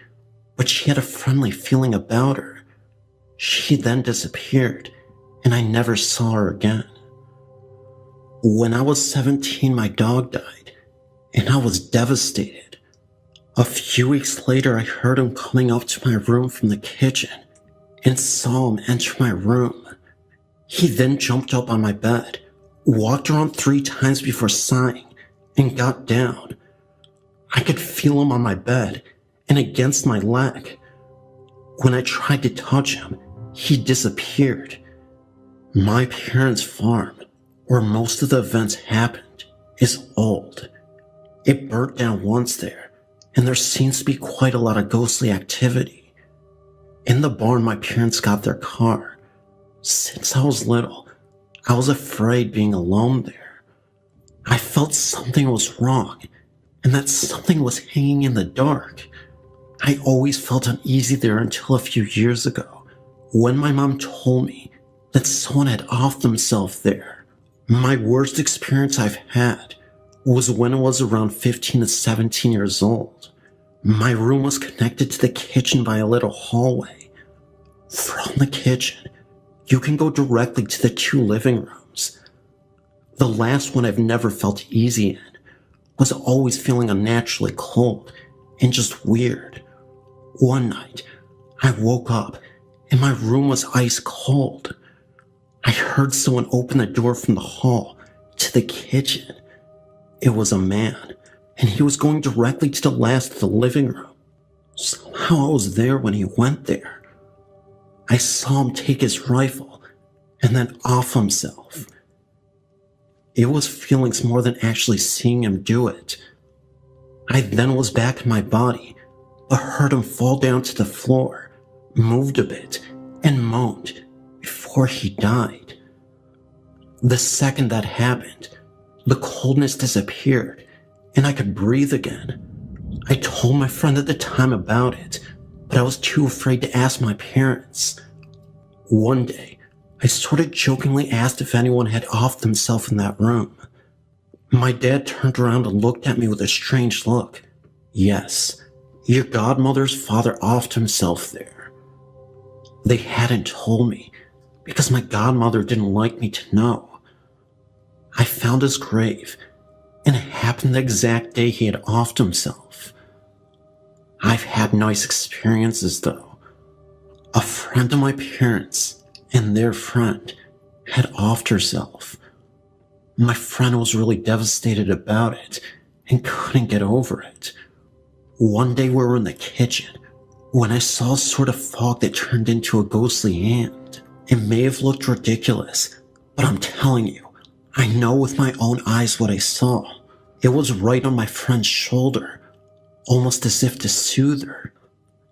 but she had a friendly feeling about her. She then disappeared, and I never saw her again. When I was 17, my dog died, and I was devastated. A few weeks later, I heard him coming up to my room from the kitchen and saw him enter my room. He then jumped up on my bed, walked around 3 times before sighing, and got down. I could feel him on my bed and against my leg. When I tried to touch him, he disappeared. My parents' farm, where most of the events happened, is old. It burnt down once there, and there seems to be quite a lot of ghostly activity. In the barn, my parents got their car. Since I was little, I was afraid being alone there. I felt something was wrong, and that something was hanging in the dark. I always felt uneasy there until a few years ago, when my mom told me that someone had offed themselves there. My worst experience I've had was when I was around 15 to 17 years old. My room was connected to the kitchen by a little hallway. From the kitchen, you can go directly to the 2 living rooms. The last one I've never felt easy in was always feeling unnaturally cold and just weird. One night, I woke up and my room was ice cold. I heard someone open the door from the hall to the kitchen. It was a man, and he was going directly to the last of the living room. Somehow I was there when he went there. I saw him take his rifle and then off himself. It was feelings more than actually seeing him do it. I then was back in my body, but heard him fall down to the floor, moved a bit, and moaned before he died. The second that happened, the coldness disappeared, and I could breathe again. I told my friend at the time about it, but I was too afraid to ask my parents. One day, I sort of jokingly asked if anyone had offed themselves in that room. My dad turned around and looked at me with a strange look. Yes, your godmother's father offed himself there. They hadn't told me, because my godmother didn't like me to know. I found his grave, and it happened the exact day he had offed himself. I've had nice experiences though. A friend of my parents and their friend had offed herself. My friend was really devastated about it and couldn't get over it. One day we were in the kitchen when I saw a sort of fog that turned into a ghostly hand. It may have looked ridiculous, but I'm telling you, I know with my own eyes what I saw. It was right on my friend's shoulder, almost as if to soothe her.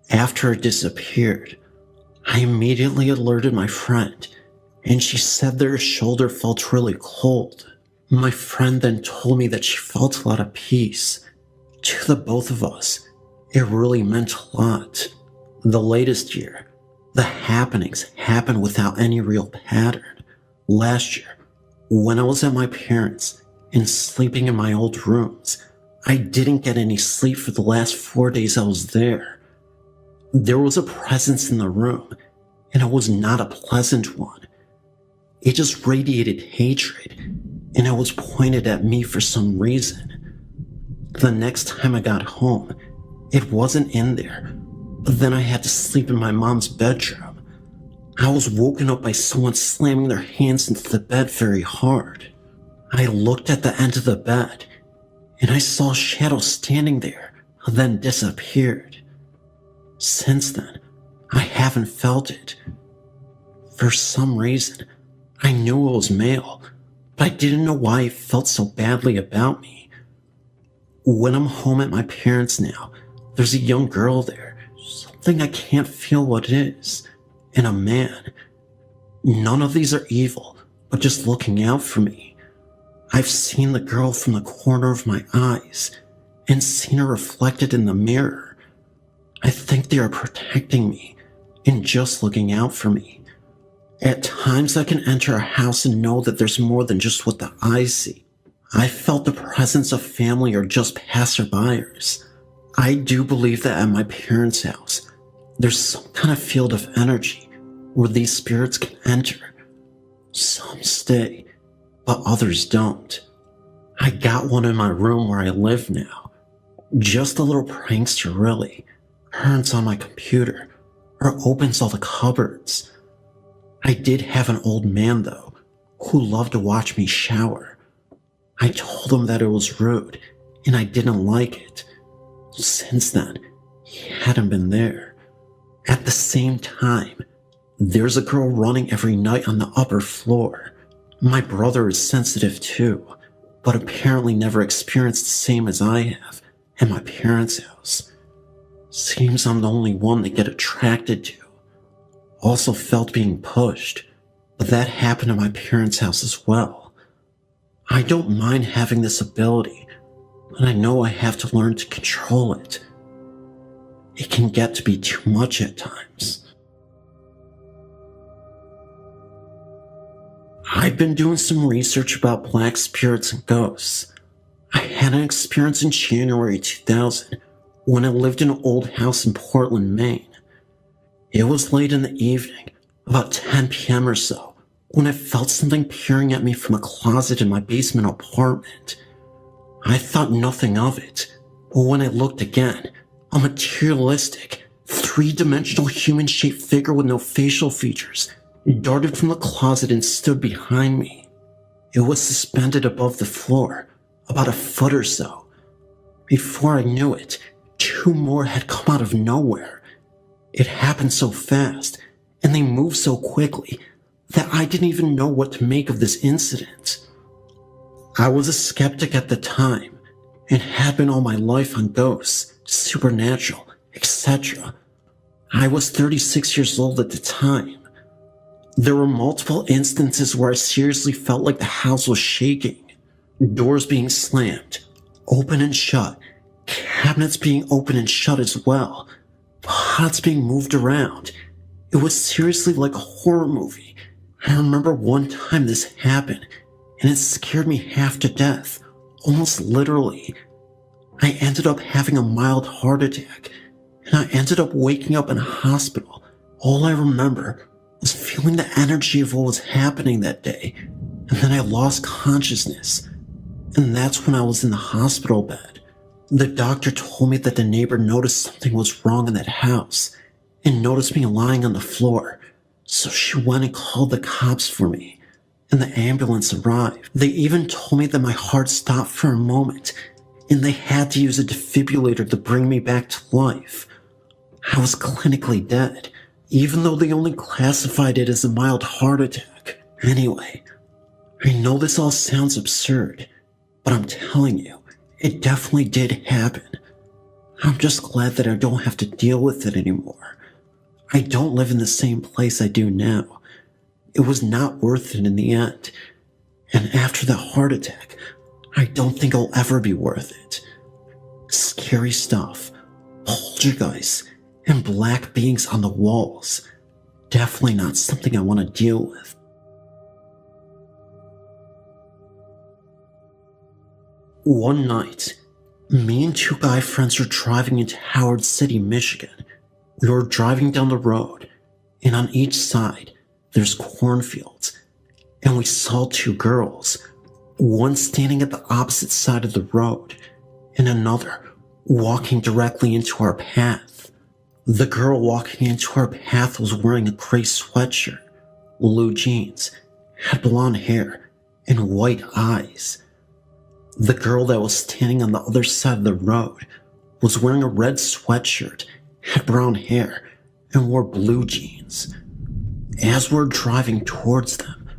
After it disappeared, I immediately alerted my friend, and she said that her shoulder felt really cold. My friend then told me that she felt a lot of peace. To the both of us, it really meant a lot. The latest year, the happenings happened without any real pattern. Last year, when I was at my parents' and sleeping in my old rooms, I didn't get any sleep for the last 4 days I was there. There was a presence in the room, and it was not a pleasant one. It just radiated hatred, and it was pointed at me for some reason. The next time I got home, it wasn't in there, but then I had to sleep in my mom's bedroom. I was woken up by someone slamming their hands into the bed very hard. I looked at the end of the bed, and I saw a shadow standing there, then disappeared. Since then, I haven't felt it. For some reason, I knew it was male, but I didn't know why it felt so badly about me. When I'm home at my parents' now, there's a young girl there, something I can't feel what it is, and a man. None of these are evil, but just looking out for me. I've seen the girl from the corner of my eyes, and seen her reflected in the mirror. I think they are protecting me, and just looking out for me. At times I can enter a house and know that there's more than just what the eyes see. I felt the presence of family or just passerbyers. I do believe that at my parents' house, there's some kind of field of energy where these spirits can enter. Some stay, but others don't. I got one in my room where I live now. Just a little prankster, really. Turns on my computer, or opens all the cupboards. I did have an old man, though, who loved to watch me shower. I told him that it was rude, and I didn't like it. Since then, he hadn't been there. At the same time, there's a girl running every night on the upper floor. My brother is sensitive too, but apparently never experienced the same as I have at my parents' house. Seems I'm the only one they get attracted to. Also felt being pushed, but that happened at my parents' house as well. I don't mind having this ability, but I know I have to learn to control it. It can get to be too much at times. I've been doing some research about black spirits and ghosts. I had an experience in January 2000 when I lived in an old house in Portland, Maine. It was late in the evening, about 10 p.m. or so, when I felt something peering at me from a closet in my basement apartment. I thought nothing of it, but when I looked again, a materialistic, three-dimensional human-shaped figure with no facial features darted from the closet and stood behind me. It was suspended above the floor, about a foot or so. Before I knew it, two more had come out of nowhere. It happened so fast, and they moved so quickly, that I didn't even know what to make of this incident. I was a skeptic at the time, and had been all my life on ghosts, supernatural, etc. I was 36 years old at the time. There were multiple instances where I seriously felt like the house was shaking. Doors being slammed, open and shut, cabinets being open and shut as well, pots being moved around. It was seriously like a horror movie. I remember one time this happened, and it scared me half to death, almost literally. I ended up having a mild heart attack, and I ended up waking up in a hospital. All I remember was feeling the energy of what was happening that day, and then I lost consciousness. And that's when I was in the hospital bed. The doctor told me that the neighbor noticed something was wrong in that house, and noticed me lying on the floor. So she went and called the cops for me, and the ambulance arrived. They even told me that my heart stopped for a moment, and they had to use a defibrillator to bring me back to life. I was clinically dead, even though they only classified it as a mild heart attack. Anyway, I know this all sounds absurd, but I'm telling you, it definitely did happen. I'm just glad that I don't have to deal with it anymore. I don't live in the same place I do now. It was not worth it in the end. And after that heart attack, I don't think I'll ever be worth it. Scary stuff, poltergeists, and black beings on the walls. Definitely not something I want to deal with. One night, me and two guy friends were driving into Howard City, Michigan. We were driving down the road, and on each side, there's cornfields, and we saw two girls, one standing at the opposite side of the road, and another walking directly into our path. The girl walking into our path was wearing a gray sweatshirt, blue jeans, had blonde hair, and white eyes. The girl that was standing on the other side of the road was wearing a red sweatshirt, had brown hair, and wore blue jeans. As we're driving towards them,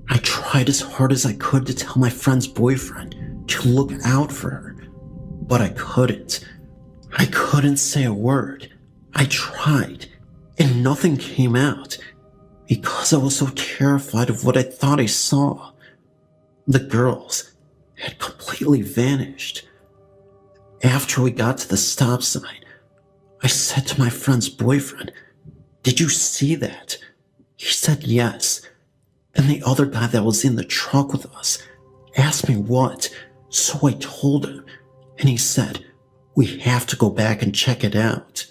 I tried as hard as I could to tell my friend's boyfriend to look out for her, but I couldn't. I couldn't say a word. I tried, and nothing came out, because I was so terrified of what I thought I saw. The girls had completely vanished. After we got to the stop sign, I said to my friend's boyfriend, "Did you see that?" He said yes. And the other guy that was in the truck with us asked me what, so I told him, and he said, "We have to go back and check it out."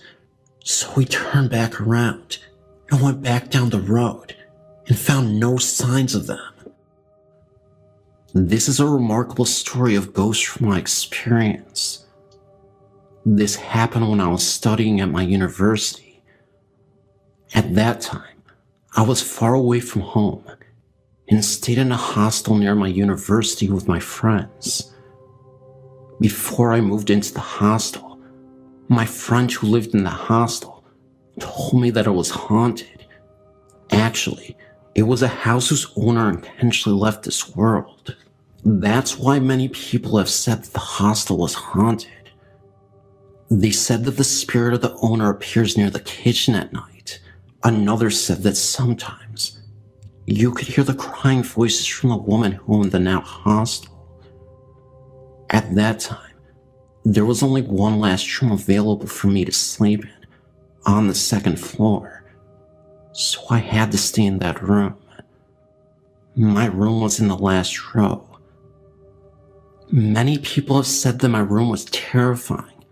So we turned back around and went back down the road and found no signs of them. This is a remarkable story of ghosts from my experience. This happened when I was studying at my university. At that time, I was far away from home and stayed in a hostel near my university with my friends. Before I moved into the hostel, my friend who lived in the hostel told me that it was haunted. Actually, it was a house whose owner intentionally left this world. That's why many people have said that the hostel was haunted. They said that the spirit of the owner appears near the kitchen at night. Another said that sometimes you could hear the crying voices from the woman who owned the now hostel. At that time, there was only one last room available for me to sleep in, on the second floor, so I had to stay in that room. My room was in the last row. Many people have said that my room was terrifying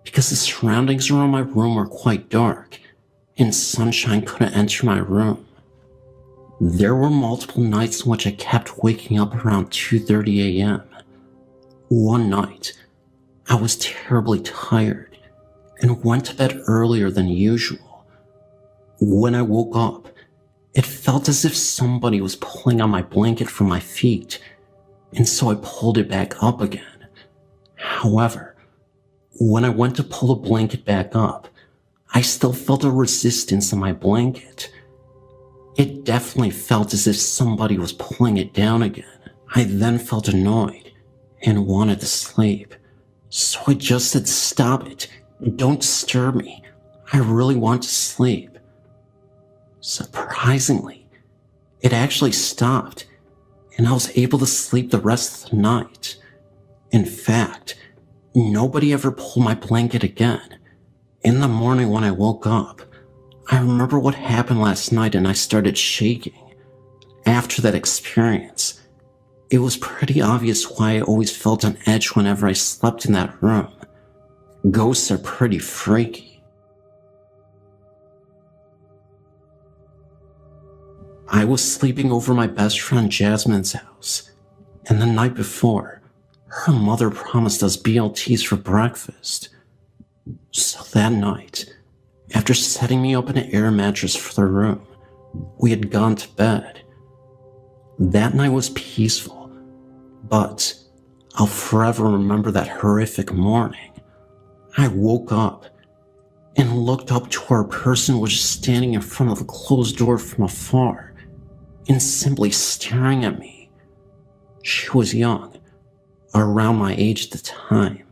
because the surroundings around my room were quite dark and sunshine couldn't enter my room. There were multiple nights in which I kept waking up around 2:30 a.m. One night, I was terribly tired and went to bed earlier than usual. When I woke up, it felt as if somebody was pulling on my blanket from my feet, and so I pulled it back up again. However, when I went to pull the blanket back up, I still felt a resistance on my blanket. It definitely felt as if somebody was pulling it down again. I then felt annoyed and wanted to sleep. So I just said, "Stop it. Don't disturb me. I really want to sleep." Surprisingly, it actually stopped, and I was able to sleep the rest of the night. In fact, nobody ever pulled my blanket again. In the morning when I woke up, I remember what happened last night and I started shaking. After that experience, it was pretty obvious why I always felt on edge whenever I slept in that room. Ghosts are pretty freaky. I was sleeping over my best friend Jasmine's house, and the night before, her mother promised us BLTs for breakfast. So that night, after setting me up in an air mattress for the room, we had gone to bed. That night was peaceful, but I'll forever remember that horrific morning. I woke up, and looked up to where a person was just standing in front of the closed door from afar and simply staring at me. She was young, around my age at the time,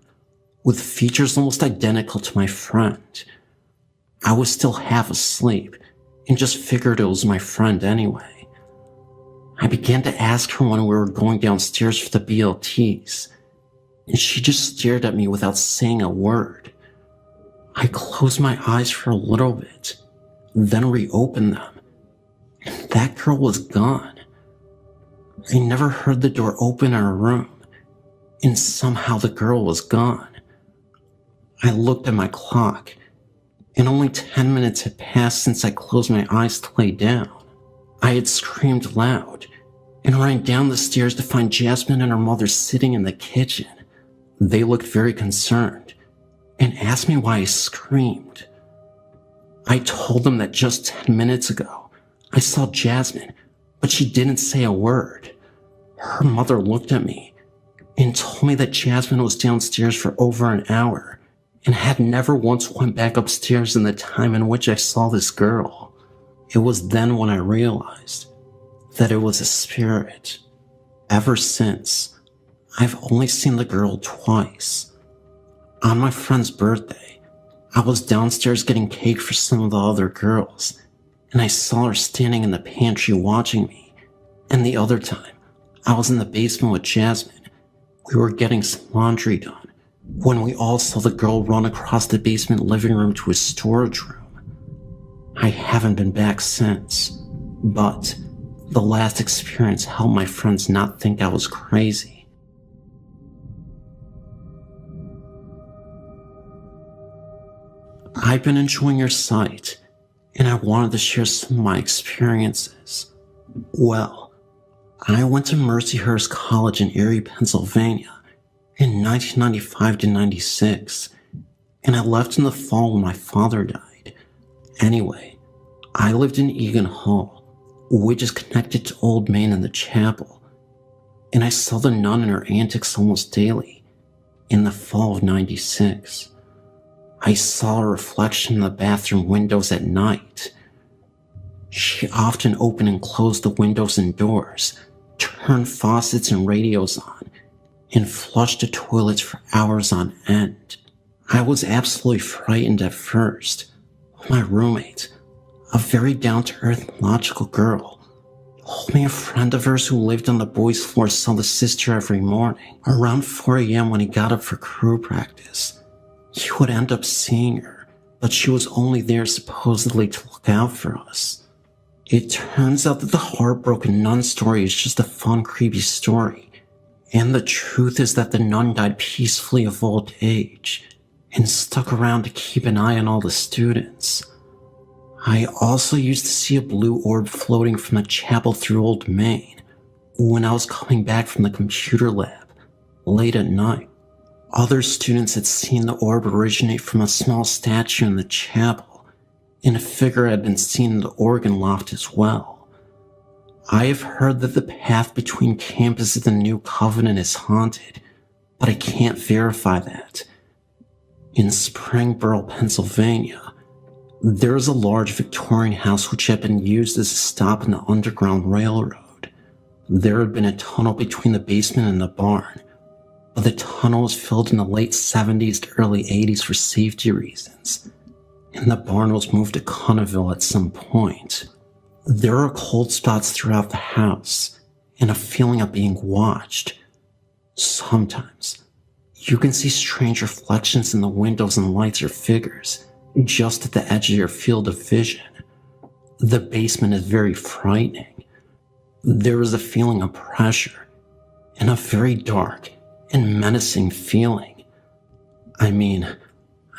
with features almost identical to my friend. I was still half asleep and just figured it was my friend anyway. I began to ask her when we were going downstairs for the BLTs, and she just stared at me without saying a word. I closed my eyes for a little bit, then reopened them, and that girl was gone. I never heard the door open in her room, and somehow the girl was gone. I looked at my clock, and only 10 minutes had passed since I closed my eyes to lay down. I had screamed loud, and ran down the stairs to find Jasmine and her mother sitting in the kitchen. They looked very concerned, and asked me why I screamed. I told them that just 10 minutes ago, I saw Jasmine, but she didn't say a word. Her mother looked at me and told me that Jasmine was downstairs for over an hour and had never once went back upstairs in the time in which I saw this girl. It was then when I realized that it was a spirit. Ever since, I've only seen the girl twice. On my friend's birthday, I was downstairs getting cake for some of the other girls, and I saw her standing in the pantry watching me. And the other time, I was in the basement with Jasmine. We were getting some laundry done when we all saw the girl run across the basement living room to his storage room. I haven't been back since, but the last experience helped my friends not think I was crazy. I've been enjoying your site, and I wanted to share some of my experiences. Well, I went to Mercyhurst College in Erie, Pennsylvania in 1995 to 96, and I left in the fall when my father died. Anyway, I lived in Egan Hall, which is connected to Old Main and the chapel, and I saw the nun and her antics almost daily. In the fall of 96, I saw a reflection in the bathroom windows at night. She often opened and closed the windows and doors, turned faucets and radios on, and flushed the toilets for hours on end. I was absolutely frightened at first. My roommate, a very down-to-earth, logical girl, told me a friend of hers who lived on the boys' floor saw the sister every morning, around 4 a.m. when he got up for crew practice. He would end up seeing her, but she was only there supposedly to look out for us. It turns out that the heartbroken nun story is just a fun, creepy story, and the truth is that the nun died peacefully of old age, and stuck around to keep an eye on all the students. I also used to see a blue orb floating from the chapel through Old Main when I was coming back from the computer lab late at night. Other students had seen the orb originate from a small statue in the chapel, and a figure had been seen in the organ loft as well. I have heard that the path between campuses and New Covenant is haunted, but I can't verify that. In Springboro, Pennsylvania, there is a large Victorian house which had been used as a stop in the Underground Railroad. There had been a tunnel between the basement and the barn, but the tunnel was filled in the late 70s to early 80s for safety reasons, and the barn was moved to Cunnaville at some point. There are cold spots throughout the house, and a feeling of being watched. Sometimes, you can see strange reflections in the windows and lights or figures, just at the edge of your field of vision. The basement is very frightening. There is a feeling of pressure, and a very dark and menacing feeling. I mean,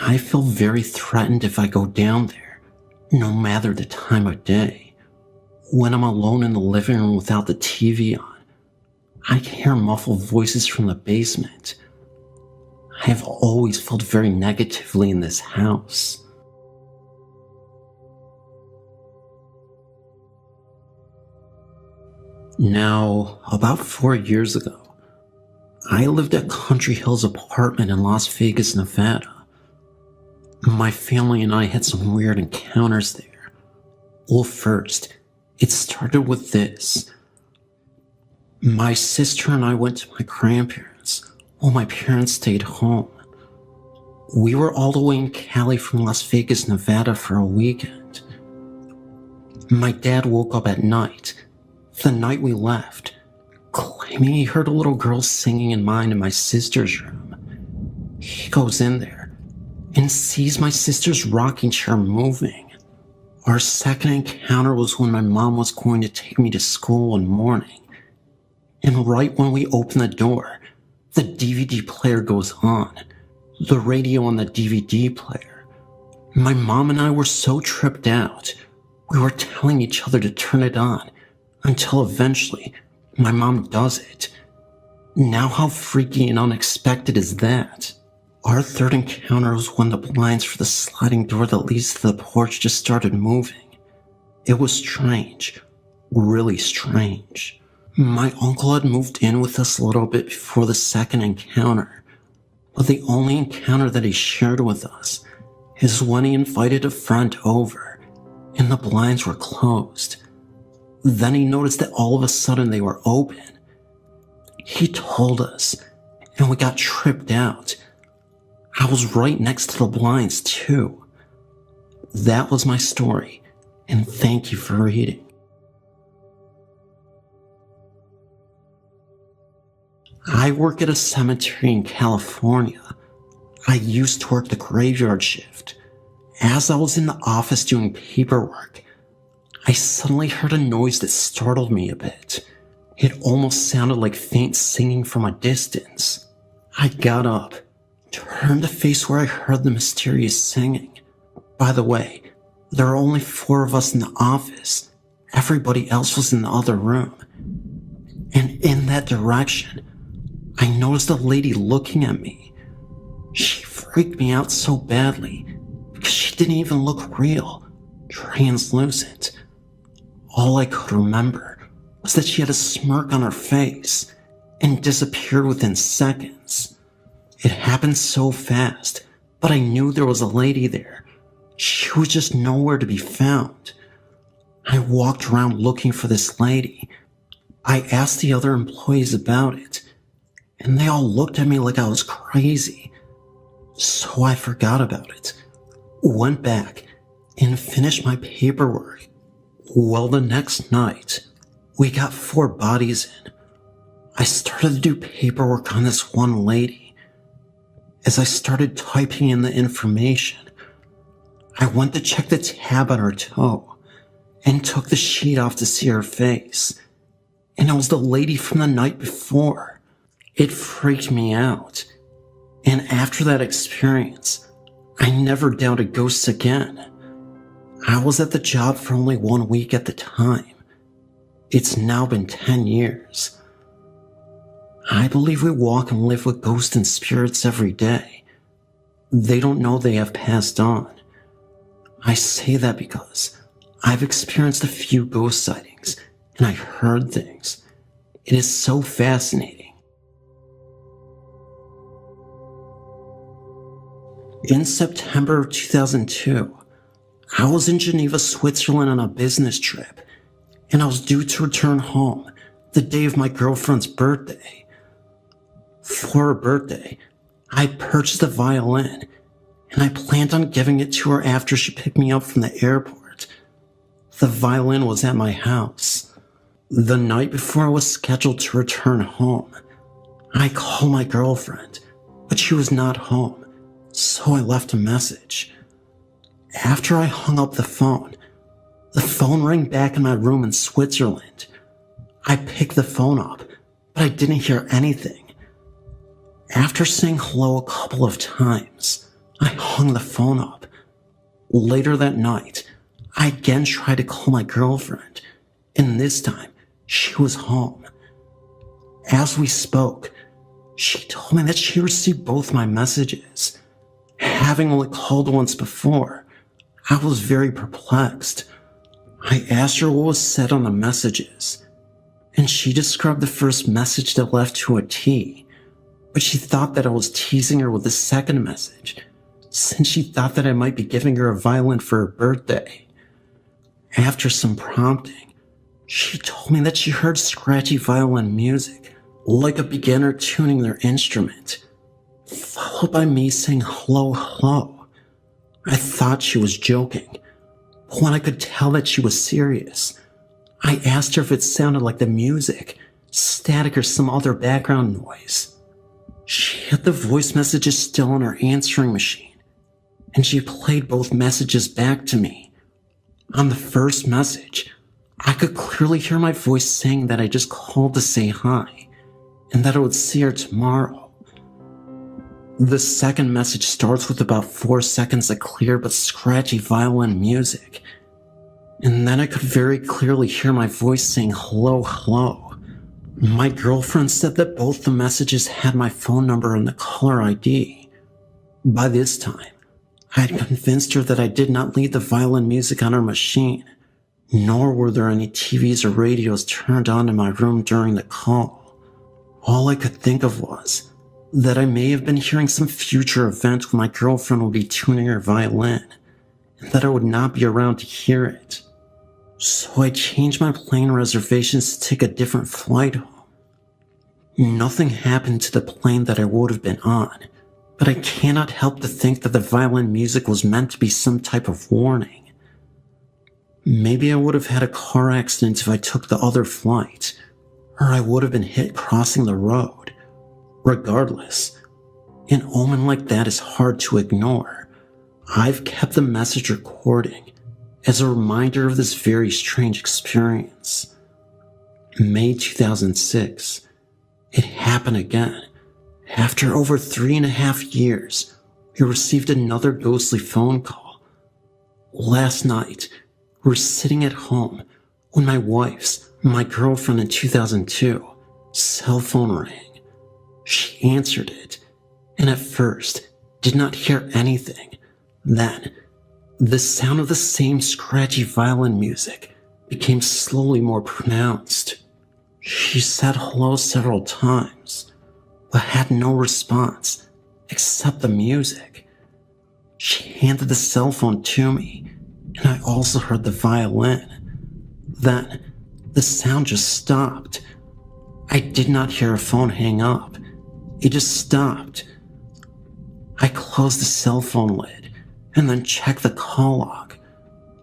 I feel very threatened if I go down there, no matter the time of day. When I'm alone in the living room without the TV on, I can hear muffled voices from the basement. I have always felt very negatively in this house. Now, about 4 years ago, I lived at Country Hills apartment in Las Vegas, Nevada. My family and I had some weird encounters there. Well, first, it started with this. My sister and I went to my grandparents while my parents stayed home. We were all the way in Cali from Las Vegas, Nevada for a weekend. My dad woke up at night, the night we left, claiming he heard a little girl singing in mine and my sister's room. He goes in there and sees my sister's rocking chair moving. Our second encounter was when my mom was going to take me to school one morning. And right when we open the door, the DVD player goes on. The radio on the DVD player. My mom and I were so tripped out, we were telling each other to turn it on, until eventually, my mom does it. Now how freaky and unexpected is that? Our third encounter was when the blinds for the sliding door that leads to the porch just started moving. It was strange. Really strange. My uncle had moved in with us a little bit before the second encounter. But the only encounter that he shared with us is when he invited a friend over, and the blinds were closed. Then he noticed that all of a sudden they were open. He told us, and we got tripped out. I was right next to the blinds too. That was my story, and thank you for reading. I work at a cemetery in California. I used to work the graveyard shift. As I was in the office doing paperwork, I suddenly heard a noise that startled me a bit. It almost sounded like faint singing from a distance. I got up, turned to face where I heard the mysterious singing. By the way, there were only 4 of us in the office. Everybody else was in the other room. And in that direction, I noticed a lady looking at me. She freaked me out so badly because she didn't even look real, translucent. All I could remember was that she had a smirk on her face and disappeared within seconds. It happened so fast, but I knew there was a lady there. She was just nowhere to be found. I walked around looking for this lady. I asked the other employees about it, and they all looked at me like I was crazy. So I forgot about it, went back, and finished my paperwork. Well, the next night, we got 4 bodies in. I started to do paperwork on this one lady. As I started typing in the information, I went to check the tab on her toe and took the sheet off to see her face. And it was the lady from the night before. It freaked me out. And after that experience, I never doubted ghosts again. I was at the job for only 1 week at the time. It's now been 10 years. I believe we walk and live with ghosts and spirits every day. They don't know they have passed on. I say that because I've experienced a few ghost sightings and I heard things. It is so fascinating. In September of 2002, I was in Geneva, Switzerland on a business trip, and I was due to return home the day of my girlfriend's birthday. For her birthday, I purchased a violin, and I planned on giving it to her after she picked me up from the airport. The violin was at my house. The night before I was scheduled to return home, I called my girlfriend, but she was not home. So I left a message. After I hung up the phone rang back in my room in Switzerland. I picked the phone up, but I didn't hear anything. After saying hello a couple of times, I hung the phone up. Later that night, I again tried to call my girlfriend, and this time, she was home. As we spoke, she told me that she received both my messages. Having only called once before, I was very perplexed. I asked her what was said on the messages, and she described the first message that left to a T, but she thought that I was teasing her with the second message, since she thought that I might be giving her a violin for her birthday. After some prompting, she told me that she heard scratchy violin music, like a beginner tuning their instrument, followed by me saying hello, hello. I thought she was joking, but when I could tell that she was serious, I asked her if it sounded like the music, static, or some other background noise. She had the voice messages still on her answering machine, and she played both messages back to me. On the first message, I could clearly hear my voice saying that I just called to say hi, and that I would see her tomorrow. The second message starts with about 4 seconds of clear but scratchy violin music, and then I could very clearly hear my voice saying hello, hello. My girlfriend said that both the messages had my phone number and the caller ID. By this time, I had convinced her that I did not leave the violin music on her machine, nor were there any TVs or radios turned on in my room during the call. All I could think of was that I may have been hearing some future event when my girlfriend would be tuning her violin, and that I would not be around to hear it. So I changed my plane reservations to take a different flight home. Nothing happened to the plane that I would have been on, but I cannot help to think that the violin music was meant to be some type of warning. Maybe I would have had a car accident if I took the other flight, or I would have been hit crossing the road. Regardless, an omen like that is hard to ignore. I've kept the message recording as a reminder of this very strange experience. May 2006, it happened again. After over 3.5 years, we received another ghostly phone call. Last night, we were sitting at home when my wife's, my girlfriend in 2002, cell phone rang. She answered it, and at first did not hear anything. Then, the sound of the same scratchy violin music became slowly more pronounced. She said hello several times, but had no response except the music. She handed the cell phone to me, and I also heard the violin. Then, the sound just stopped. I did not hear her phone hang up. It just stopped. I closed the cell phone lid and then checked the call log.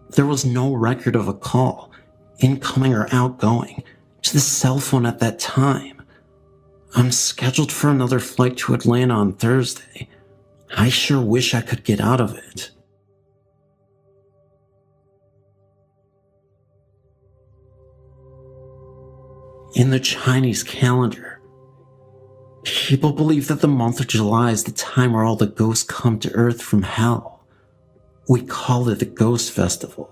There was no record of a call, incoming or outgoing, to the cell phone at that time. I'm scheduled for another flight to Atlanta on Thursday. I sure wish I could get out of it. In the Chinese calendar, people believe that the month of July is the time where all the ghosts come to Earth from hell. We call it the Ghost Festival.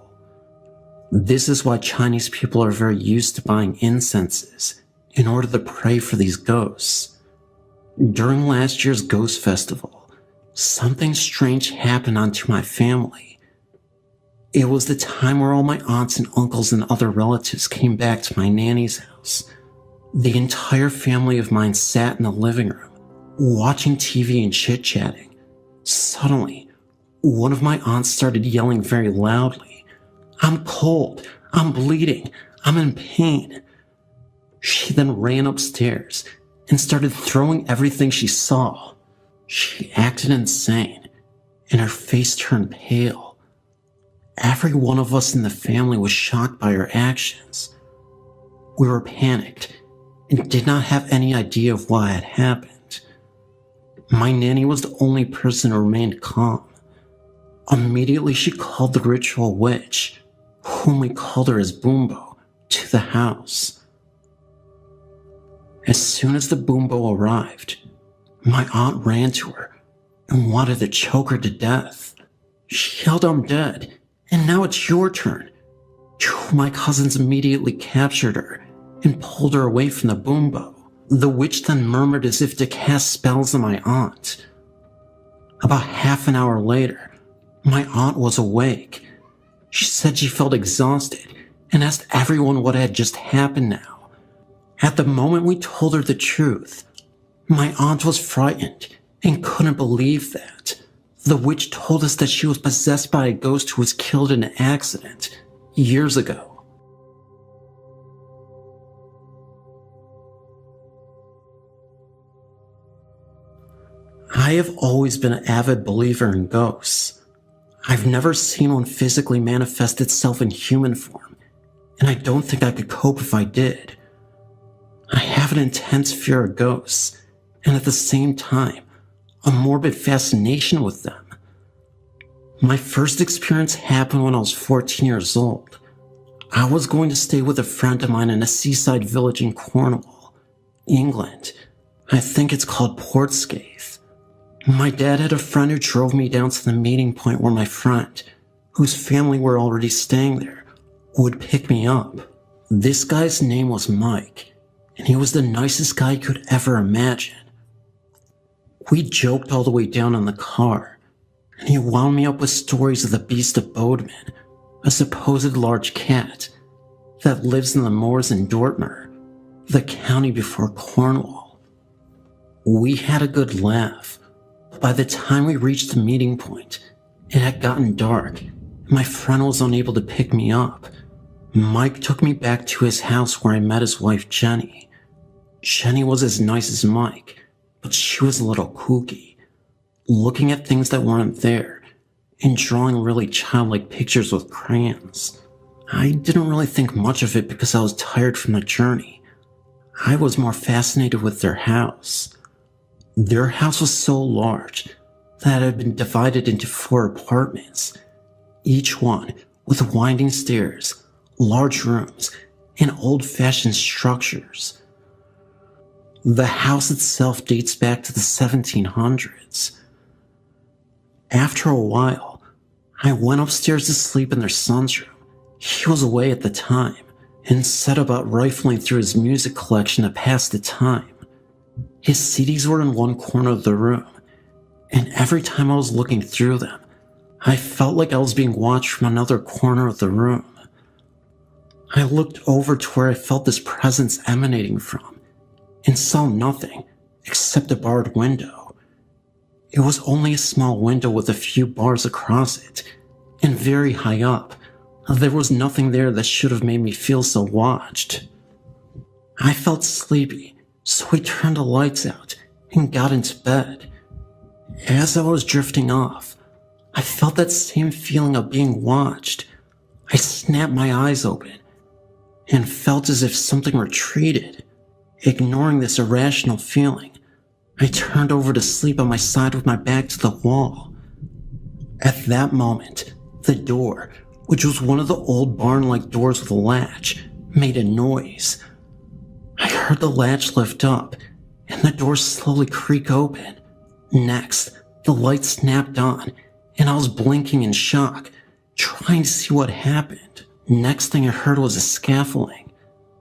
This is why Chinese people are very used to buying incenses in order to pray for these ghosts. During last year's Ghost Festival, something strange happened onto my family. It was the time where all my aunts and uncles and other relatives came back to my nanny's house. The entire family of mine sat in the living room, watching TV and chit-chatting. Suddenly, one of my aunts started yelling very loudly, "I'm cold, I'm bleeding, I'm in pain." She then ran upstairs and started throwing everything she saw. She acted insane, and her face turned pale. Every one of us in the family was shocked by her actions. We were panicked and did not have any idea of why it happened. My nanny was the only person who remained calm. Immediately she called the ritual witch, whom we called her as Boombo, to the house. As soon as the Boombo arrived, my aunt ran to her and wanted to choke her to death. She yelled, "I'm dead, and now it's your turn." Two of my cousins immediately captured her and pulled her away from the Boombo. The witch then murmured as if to cast spells on my aunt. About half an hour later, my aunt was awake. She said she felt exhausted and asked everyone what had just happened now. At the moment we told her the truth, my aunt was frightened and couldn't believe that. The witch told us that she was possessed by a ghost who was killed in an accident years ago. I have always been an avid believer in ghosts. I've never seen one physically manifest itself in human form, and I don't think I could cope if I did. I have an intense fear of ghosts, and at the same time, a morbid fascination with them. My first experience happened when I was 14 years old. I was going to stay with a friend of mine in a seaside village in Cornwall, England. I think it's called Portscape. My dad had a friend who drove me down to the meeting point where my friend, whose family were already staying there, would pick me up. This guy's name was Mike, and he was the nicest guy you could ever imagine. We joked all the way down in the car, and he wound me up with stories of the Beast of Bodmin, a supposed large cat that lives in the moors in Dortmund, the county before Cornwall. We had a good laugh. By the time we reached the meeting point, it had gotten dark, and my friend was unable to pick me up. Mike took me back to his house where I met his wife, Jenny. Jenny was as nice as Mike, but she was a little kooky, looking at things that weren't there, and drawing really childlike pictures with crayons. I didn't really think much of it because I was tired from the journey. I was more fascinated with their house. Their house was so large that it had been divided into 4 apartments, each one with winding stairs, large rooms, and old-fashioned structures. The house itself dates back to the 1700s. After a while, I went upstairs to sleep in their son's room. He was away at the time and set about rifling through his music collection to pass the time. His CDs were in one corner of the room, and every time I was looking through them, I felt like I was being watched from another corner of the room. I looked over to where I felt this presence emanating from, and saw nothing except a barred window. It was only a small window with a few bars across it, and very high up. There was nothing there that should have made me feel so watched. I felt sleepy, so I turned the lights out and got into bed. As I was drifting off, I felt that same feeling of being watched. I snapped my eyes open and felt as if something retreated. Ignoring this irrational feeling, I turned over to sleep on my side with my back to the wall. At that moment, the door, which was one of the old barn-like doors with a latch, made a noise. I heard the latch lift up, and the door slowly creak open. Next, the light snapped on, and I was blinking in shock, trying to see what happened. Next thing I heard was a scaffolding,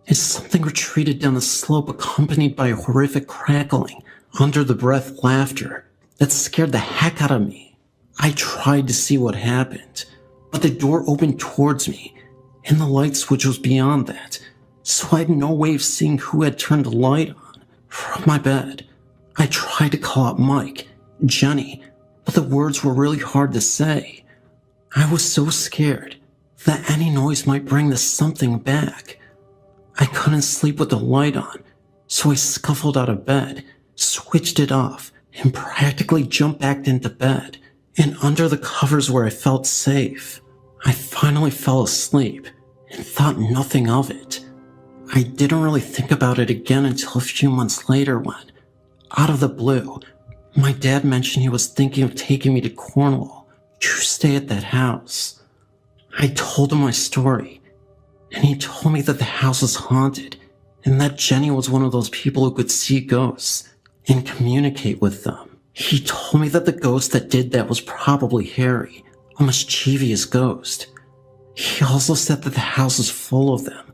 as something retreated down the slope accompanied by a horrific crackling, under-the-breath laughter that scared the heck out of me. I tried to see what happened, but the door opened towards me, and the light switch was beyond that, so I had no way of seeing who had turned the light on. From my bed, I tried to call out Mike, Jenny, but the words were really hard to say. I was so scared that any noise might bring the something back. I couldn't sleep with the light on, so I scuffled out of bed, switched it off, and practically jumped back into bed, and under the covers where I felt safe. I finally fell asleep and thought nothing of it. I didn't really think about it again until a few months later when, out of the blue, my dad mentioned he was thinking of taking me to Cornwall to stay at that house. I told him my story, and he told me that the house was haunted and that Jenny was one of those people who could see ghosts and communicate with them. He told me that the ghost that did that was probably Harry, a mischievous ghost. He also said that the house was full of them.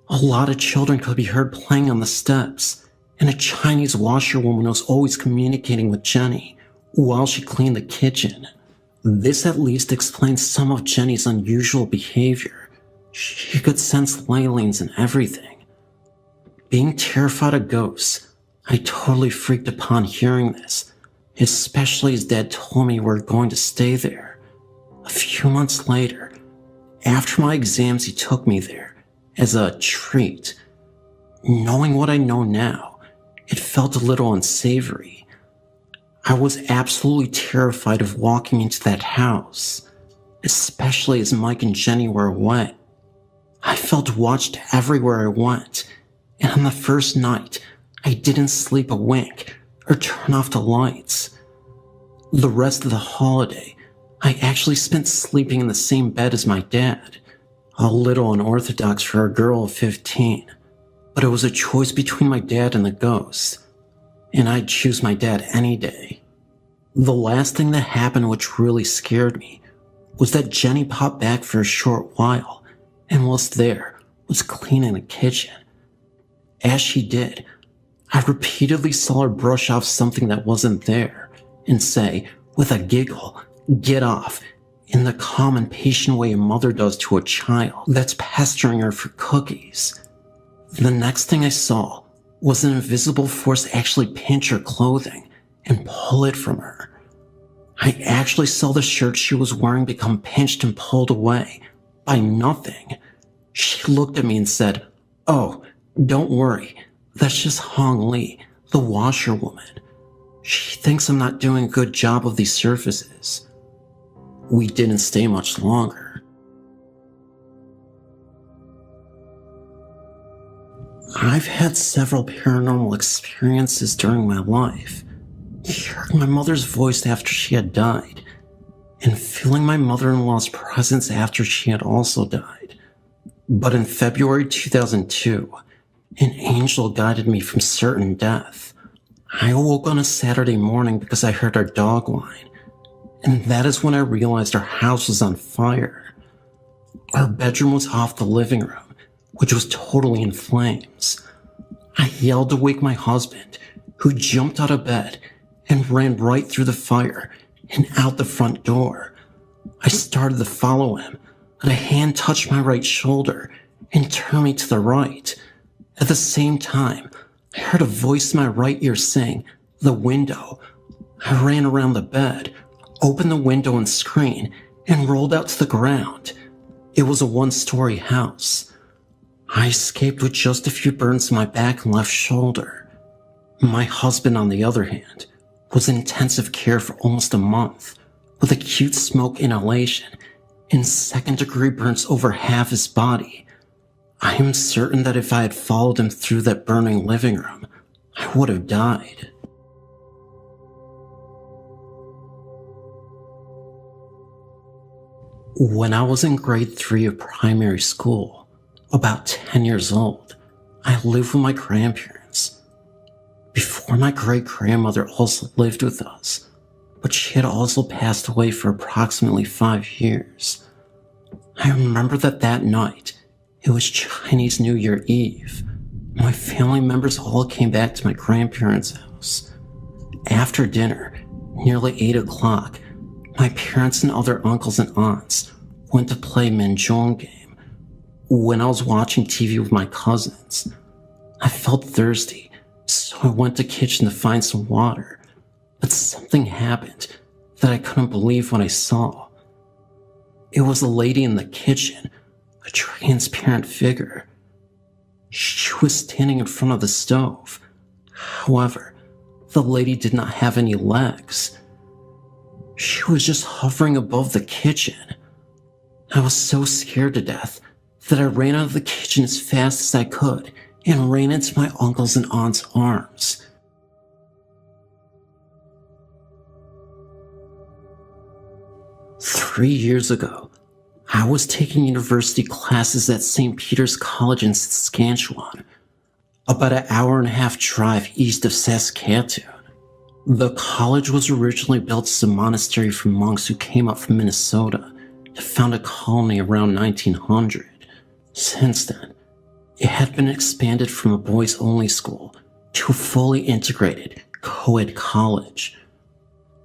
A lot of children could be heard playing on the steps, and a Chinese washerwoman was always communicating with Jenny while she cleaned the kitchen. This at least explains some of Jenny's unusual behavior. She could sense ley-lines and everything. Being terrified of ghosts, I totally freaked upon hearing this, especially as Dad told me we were going to stay there. A few months later, after my exams, he took me there as a treat. Knowing what I know now, it felt a little unsavory. I was absolutely terrified of walking into that house, especially as Mike and Jenny were away. I felt watched everywhere I went, and on the first night, I didn't sleep a wink or turn off the lights. The rest of the holiday, I actually spent sleeping in the same bed as my dad, a little unorthodox for a girl of 15, but it was a choice between my dad and the ghost, and I'd choose my dad any day. The last thing that happened which really scared me was that Jenny popped back for a short while and whilst there was cleaning the kitchen. As she did, I repeatedly saw her brush off something that wasn't there and say, with a giggle, "Get off," in the calm and patient way a mother does to a child that's pestering her for cookies. The next thing I saw was an invisible force actually pinch her clothing and pull it from her. I actually saw the shirt she was wearing become pinched and pulled away by nothing. She looked at me and said, "Oh, don't worry, that's just Hong Lee, the washerwoman. She thinks I'm not doing a good job of these surfaces." We didn't stay much longer. I've had several paranormal experiences during my life. Hearing my mother's voice after she had died, and feeling my mother-in-law's presence after she had also died. But in February 2002, an angel guided me from certain death. I awoke on a Saturday morning because I heard our dog whine, and that is when I realized our house was on fire. Our bedroom was off the living room, which was totally in flames. I yelled to wake my husband, who jumped out of bed and ran right through the fire and out the front door. I started to follow him, but a hand touched my right shoulder and turned me to the right. At the same time, I heard a voice in my right ear saying, "The window." I ran around the bed, opened the window and screen, and rolled out to the ground. It was a one-story house. I escaped with just a few burns in my back and left shoulder. My husband, on the other hand, was in intensive care for almost a month, with acute smoke inhalation and second-degree burns over half his body. I am certain that if I had followed him through that burning living room, I would have died. When I was in grade 3 of primary school, about 10 years old, I lived with my grandparents. Before, my great-grandmother also lived with us, but she had also passed away for approximately 5 years. I remember that night, it was Chinese New Year Eve. My family members all came back to my grandparents' house. After dinner, nearly 8 o'clock, my parents and other uncles and aunts went to play Mahjong game. When I was watching TV with my cousins, I felt thirsty, so I went to the kitchen to find some water, but something happened that I couldn't believe what I saw. It was a lady in the kitchen, a transparent figure. She was standing in front of the stove. However, the lady did not have any legs. She was just hovering above the kitchen. I was so scared to death that I ran out of the kitchen as fast as I could and ran into my uncle's and aunt's arms. "3 years ago, I was taking university classes at St. Peter's College in Saskatchewan, about an hour-and-a-half drive east of Saskatoon. The college was originally built as a monastery for monks who came up from Minnesota to found a colony around 1900. Since then, it had been expanded from a boys-only school to a fully integrated co-ed college.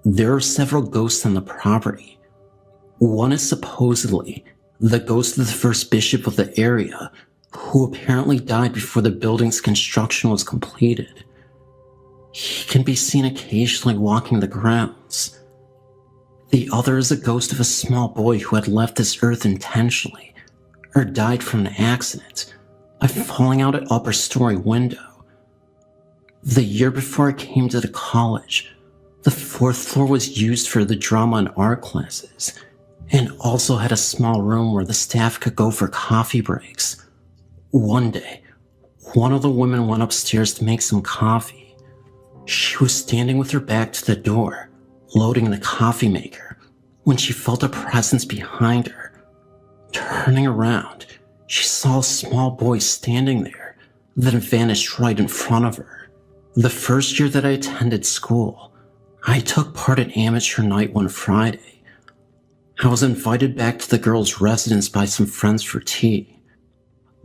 There are several ghosts on the property. One is supposedly the ghost of the first bishop of the area, who apparently died before the building's construction was completed. He can be seen occasionally walking the grounds. The other is a ghost of a small boy who had left this earth intentionally, or died from an accident by falling out an upper story window. The year before I came to the college, the 4th floor was used for the drama and art classes, and also had a small room where the staff could go for coffee breaks. One day, one of the women went upstairs to make some coffee. She was standing with her back to the door, loading the coffee maker, when she felt a presence behind her. Turning around, she saw a small boy standing there, then vanished right in front of her. The first year that I attended school, I took part in amateur night one Friday. I was invited back to the girls' residence by some friends for tea.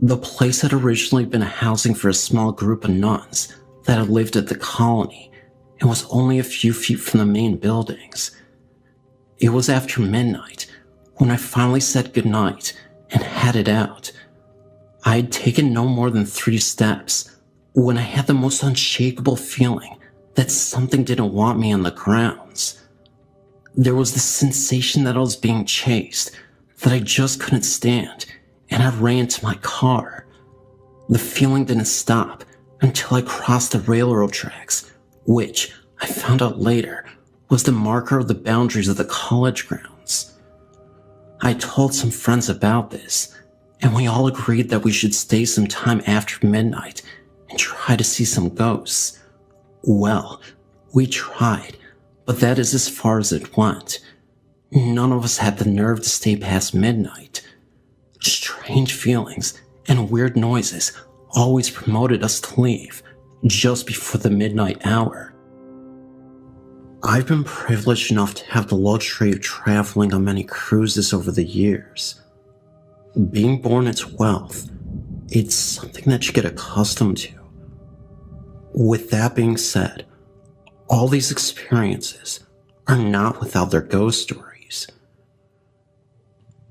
The place had originally been a housing for a small group of nuns that had lived at the colony and was only a few feet from the main buildings. It was after midnight when I finally said goodnight and headed out. I had taken no more than 3 steps when I had the most unshakable feeling that something didn't want me on the grounds. There was this sensation that I was being chased that I just couldn't stand, and I ran to my car. The feeling didn't stop until I crossed the railroad tracks, which I found out later was the marker of the boundaries of the college grounds. I told some friends about this, and we all agreed that we should stay some time after midnight and try to see some ghosts. Well, we tried, but that is as far as it went. None of us had the nerve to stay past midnight. Strange feelings and weird noises always promoted us to leave just before the midnight hour. I've been privileged enough to have the luxury of traveling on many cruises over the years. Being born into wealth, it's something that you get accustomed to. With that being said, all these experiences are not without their ghost stories.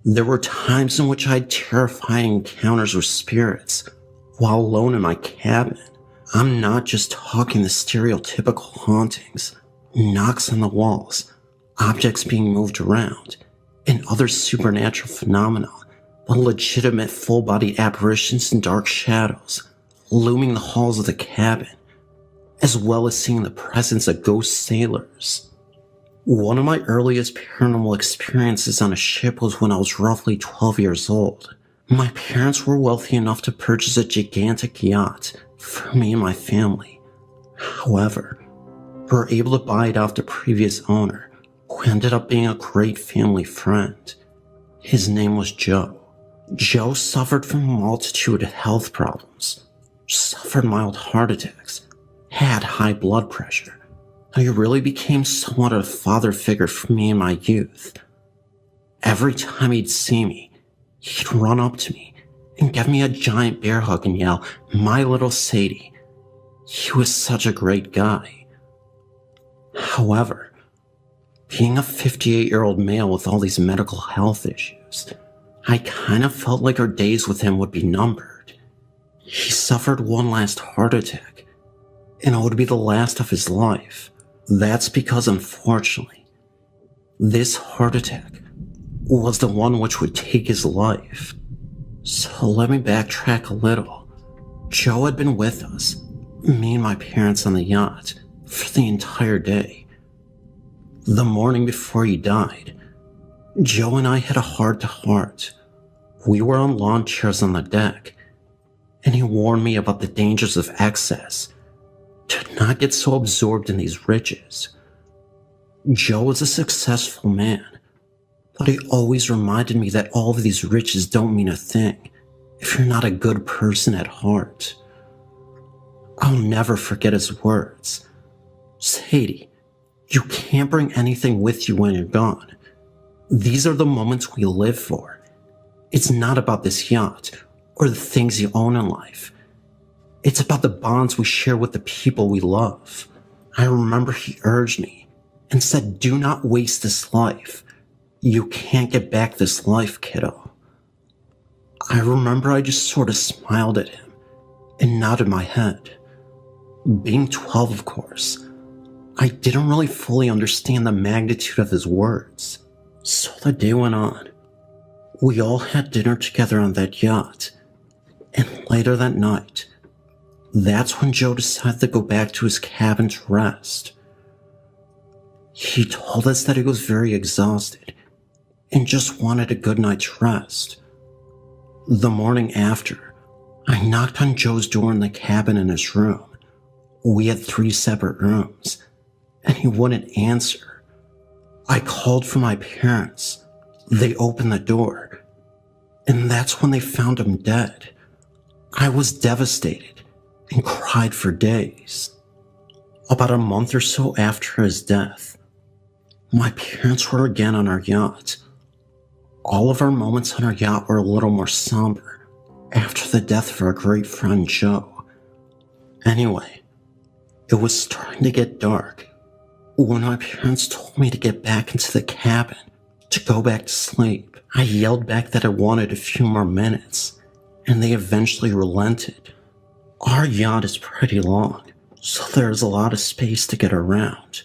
There were times in which I had terrifying encounters with spirits while alone in my cabin. I'm not just talking the stereotypical hauntings, knocks on the walls, objects being moved around, and other supernatural phenomena, but legitimate full-body apparitions and dark shadows looming the halls of the cabin, as well as seeing the presence of ghost sailors. One of my earliest paranormal experiences on a ship was when I was roughly 12 years old. My parents were wealthy enough to purchase a gigantic yacht for me and my family. However, we were able to buy it off the previous owner, who ended up being a great family friend. His name was Joe. Joe suffered from a multitude of health problems, suffered mild heart attacks, had high blood pressure. He really became somewhat of a father figure for me in my youth. Every time he'd see me, he'd run up to me and give me a giant bear hug and yell, "My little Sadie." He was such a great guy. However, being a 58-year-old male with all these medical health issues, I kind of felt like our days with him would be numbered. He suffered one last heart attack, and it would be the last of his life. That's because, unfortunately, this heart attack was the one which would take his life. So let me backtrack a little. Joe had been with us, me and my parents on the yacht, for the entire day. The morning before he died, Joe and I had a heart-to-heart. We were on lawn chairs on the deck, and he warned me about the dangers of excess, to not get so absorbed in these riches. Joe was a successful man, but he always reminded me that all of these riches don't mean a thing if you're not a good person at heart. I'll never forget his words. "Sadie, you can't bring anything with you when you're gone. These are the moments we live for. It's not about this yacht or the things you own in life. It's about the bonds we share with the people we love." I remember he urged me and said, "Do not waste this life. You can't get back this life, kiddo." I remember I just sort of smiled at him and nodded my head. Being 12, of course, I didn't really fully understand the magnitude of his words. So the day went on. We all had dinner together on that yacht, and later that night, that's when Joe decided to go back to his cabin to rest. He told us that he was very exhausted and just wanted a good night's rest. The morning after, I knocked on Joe's door in the cabin in his room. We had 3 separate rooms, and he wouldn't answer. I called for my parents. They opened the door, and that's when they found him dead. I was devastated and cried for days. About a month or so after his death, my parents were again on our yacht. All of our moments on our yacht were a little more somber after the death of our great friend Joe. Anyway, it was starting to get dark when my parents told me to get back into the cabin to go back to sleep. I yelled back that I wanted a few more minutes, and they eventually relented. Our yacht is pretty long, so there's a lot of space to get around.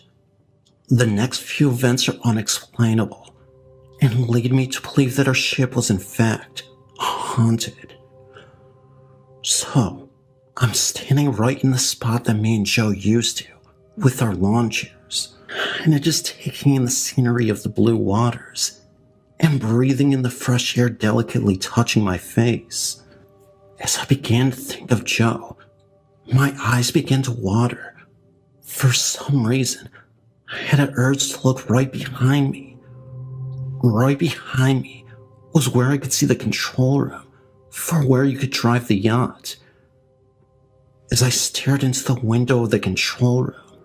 The next few events are unexplainable and lead me to believe that our ship was in fact haunted. So, I'm standing right in the spot that me and Joe used to, with our lawn chairs, and just taking in the scenery of the blue waters and breathing in the fresh air delicately touching my face. As I began to think of Joe, my eyes began to water. For some reason, I had an urge to look right behind me. Right behind me was where I could see the control room for where you could drive the yacht. As I stared into the window of the control room,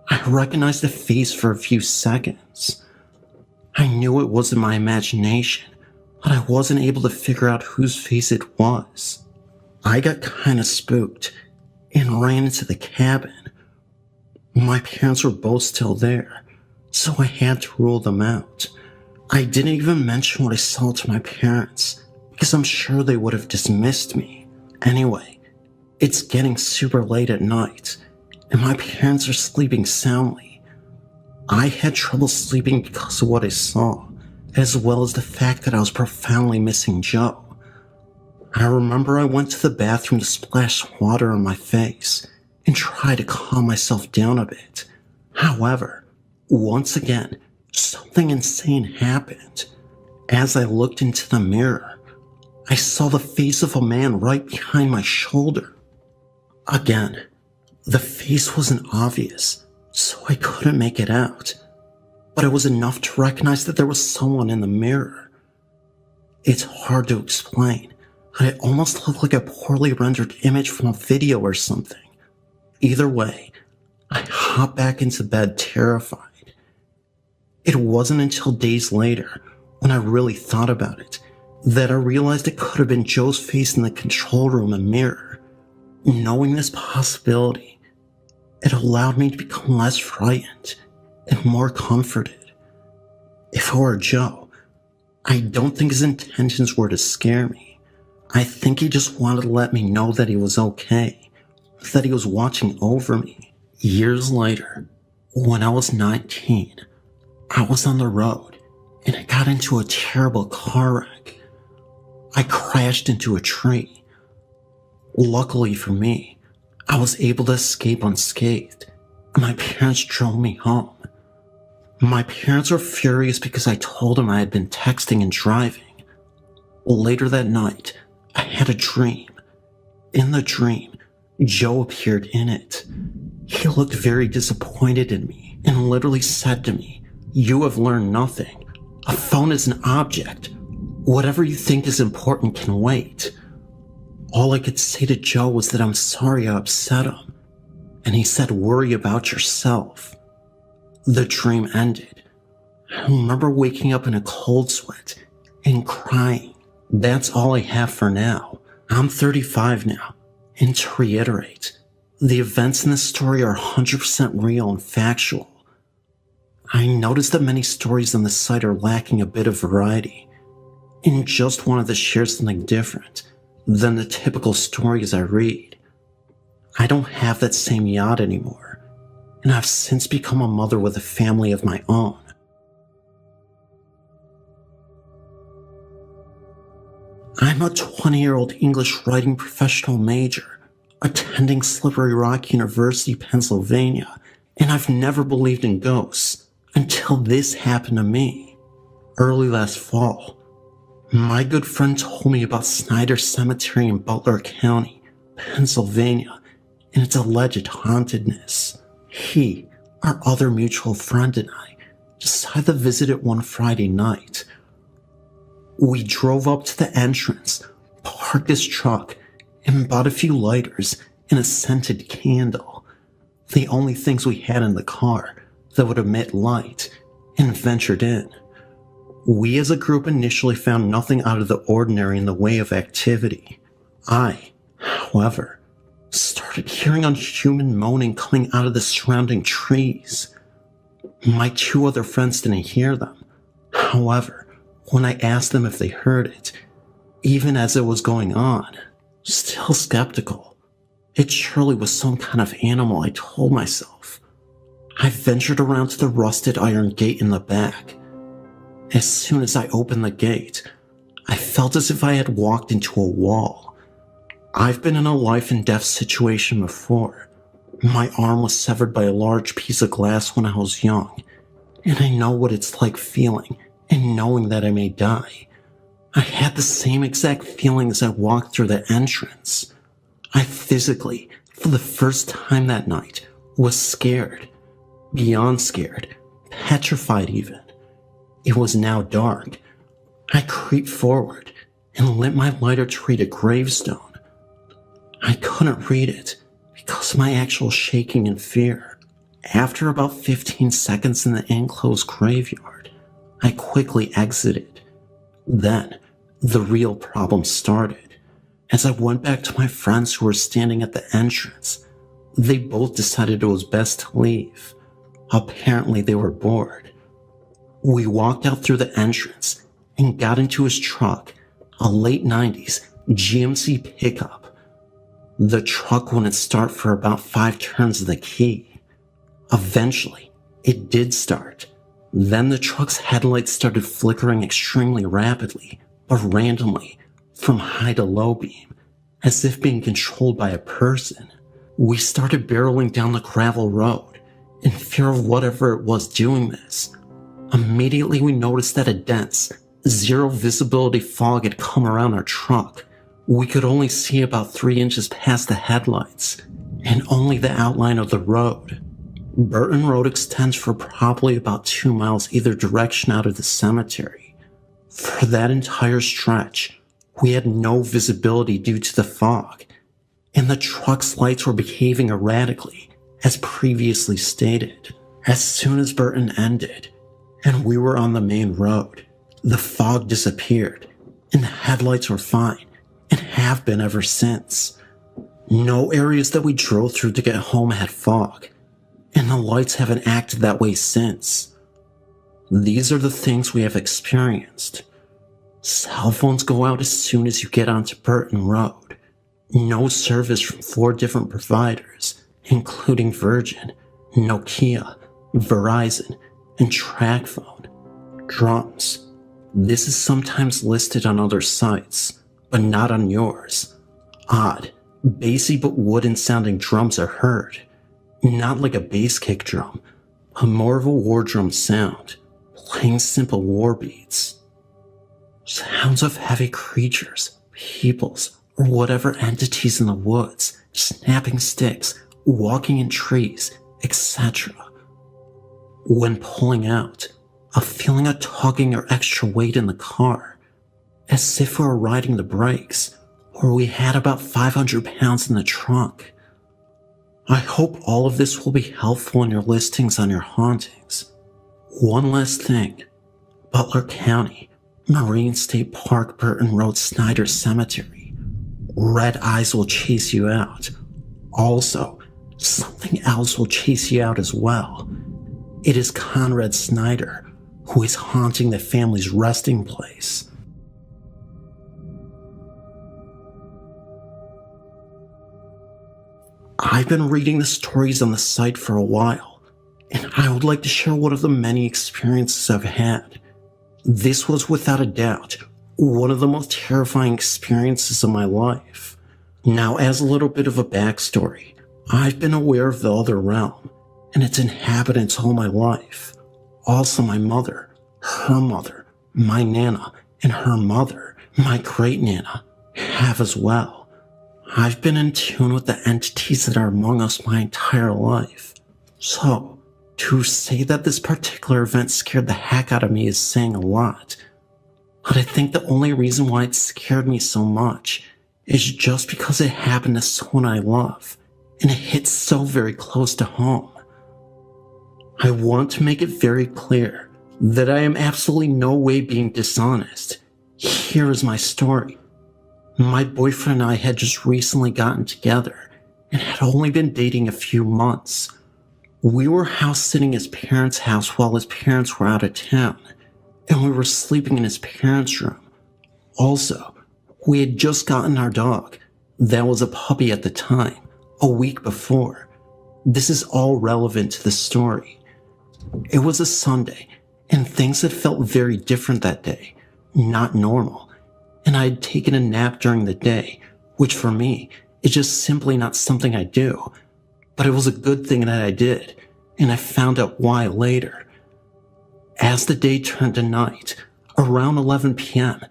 I recognized the face for a few seconds. I knew it wasn't my imagination, but I wasn't able to figure out whose face it was. I got kinda spooked and ran into the cabin. My parents were both still there, so I had to rule them out. I didn't even mention what I saw to my parents, because I'm sure they would have dismissed me. Anyway, it's getting super late at night, and my parents are sleeping soundly. I had trouble sleeping because of what I saw, as well as the fact that I was profoundly missing Joe. I remember I went to the bathroom to splash water on my face and try to calm myself down a bit. However, once again, something insane happened. As I looked into the mirror, I saw the face of a man right behind my shoulder. Again, the face wasn't obvious, so I couldn't make it out, but it was enough to recognize that there was someone in the mirror. It's hard to explain, but it almost looked like a poorly rendered image from a video or something. Either way, I hopped back into bed terrified. It wasn't until days later, when I really thought about it, that I realized it could have been Joe's face in the control room and mirror. Knowing this possibility, it allowed me to become less frightened and more comforted. If it were Joe, I don't think his intentions were to scare me. I think he just wanted to let me know that he was okay, that he was watching over me. Years later, when I was 19, I was on the road and I got into a terrible car wreck. I crashed into a tree. Luckily for me, I was able to escape unscathed, and my parents drove me home. My parents were furious because I told them I had been texting and driving. Later that night, I had a dream. In the dream, Joe appeared in it. He looked very disappointed in me and literally said to me, "You have learned nothing. A phone is an object. Whatever you think is important can wait." All I could say to Joe was that I'm sorry I upset him, and he said, "Worry about yourself." The dream ended. I remember waking up in a cold sweat and crying. That's all I have for now. I'm 35 now, and to reiterate, the events in this story are 100% real and factual. I noticed that many stories on the site are lacking a bit of variety, and just wanted to share something different than the typical stories I read. I don't have that same yacht anymore, and I've since become a mother with a family of my own. I'm a 20-year-old English writing professional major, attending Slippery Rock University, Pennsylvania, and I've never believed in ghosts until this happened to me. Early last fall, my good friend told me about Snyder Cemetery in Butler County, Pennsylvania, and its alleged hauntedness. He, our other mutual friend, and I decided to visit it one Friday night. We drove up to the entrance, parked his truck, and bought a few lighters and a scented candle. The only things we had in the car that would emit light, and ventured in. We as a group initially found nothing out of the ordinary in the way of activity. I, however, started hearing unhuman moaning coming out of the surrounding trees. My two other friends didn't hear them. However, when I asked them if they heard it, even as it was going on, still skeptical, it surely was some kind of animal, I told myself. I ventured around to the rusted iron gate in the back. As soon as I opened the gate, I felt as if I had walked into a wall. I've been in a life and death situation before. My arm was severed by a large piece of glass when I was young, and I know what it's like feeling and knowing that I may die. I had the same exact feeling as I walked through the entrance. I physically, for the first time that night, was scared. Beyond scared, petrified even. It was now dark. I creeped forward and lit my lighter to read a gravestone. I couldn't read it because of my actual shaking and fear. After about 15 seconds in the enclosed graveyard, I quickly exited. Then, the real problem started. As I went back to my friends who were standing at the entrance, they both decided it was best to leave. Apparently they were bored. We walked out through the entrance and got into his truck, a late 90s GMC pickup. The truck wouldn't start for about 5 turns of the key. Eventually, it did start. Then the truck's headlights started flickering extremely rapidly, but randomly, from high to low beam, as if being controlled by a person. We started barreling down the gravel road, in fear of whatever it was doing this. Immediately we noticed that a dense, zero visibility fog had come around our truck. We could only see about 3 inches past the headlights, and only the outline of the road. Burton Road extends for probably about 2 miles either direction out of the cemetery. For that entire stretch, we had no visibility due to the fog, and the truck's lights were behaving erratically, as previously stated. As soon as Burton ended, and we were on the main road, the fog disappeared, and the headlights were fine, and have been ever since. No areas that we drove through to get home had fog, and the lights haven't acted that way since. These are the things we have experienced. Cell phones go out as soon as you get onto Burton Road. No service from 4 different providers, including Virgin, Nokia, Verizon, and TracFone. Drums. This is sometimes listed on other sites, but not on yours. Odd, bassy but wooden sounding drums are heard. Not like a bass kick drum, but more of a war drum sound, playing simple war beats. Sounds of heavy creatures, peoples, or whatever entities in the woods, snapping sticks, walking in trees, etc. When pulling out, a feeling of tugging or extra weight in the car, as if we were riding the brakes, or we had about 500 pounds in the trunk. I hope all of this will be helpful in your listings on your hauntings. One last thing. Butler County, Marine State Park, Burton Road, Snyder Cemetery. Red eyes will chase you out. Also, something else will chase you out as well. It is Conrad Snyder, who is haunting the family's resting place. I've been reading the stories on the site for a while, and I would like to share one of the many experiences I've had. This was without a doubt one of the most terrifying experiences of my life. Now, as a little bit of a backstory, I've been aware of the other realm and its inhabitants all my life. Also my mother, her mother, my Nana, and her mother, my great-Nana, have as well. I've been in tune with the entities that are among us my entire life. So, to say that this particular event scared the heck out of me is saying a lot. But I think the only reason why it scared me so much is just because it happened to someone I love, and it hits so very close to home. I want to make it very clear that I am absolutely no way being dishonest. Here is my story. My boyfriend and I had just recently gotten together and had only been dating a few months. We were house sitting at his parents' house while his parents were out of town, and we were sleeping in his parents' room. Also, we had just gotten our dog. That was a puppy at the time, a week before. This is all relevant to the story. It was a Sunday, and things had felt very different that day, not normal, and I had taken a nap during the day, which for me is just simply not something I do, but it was a good thing that I did, and I found out why later. As the day turned to night, around 11 p.m.,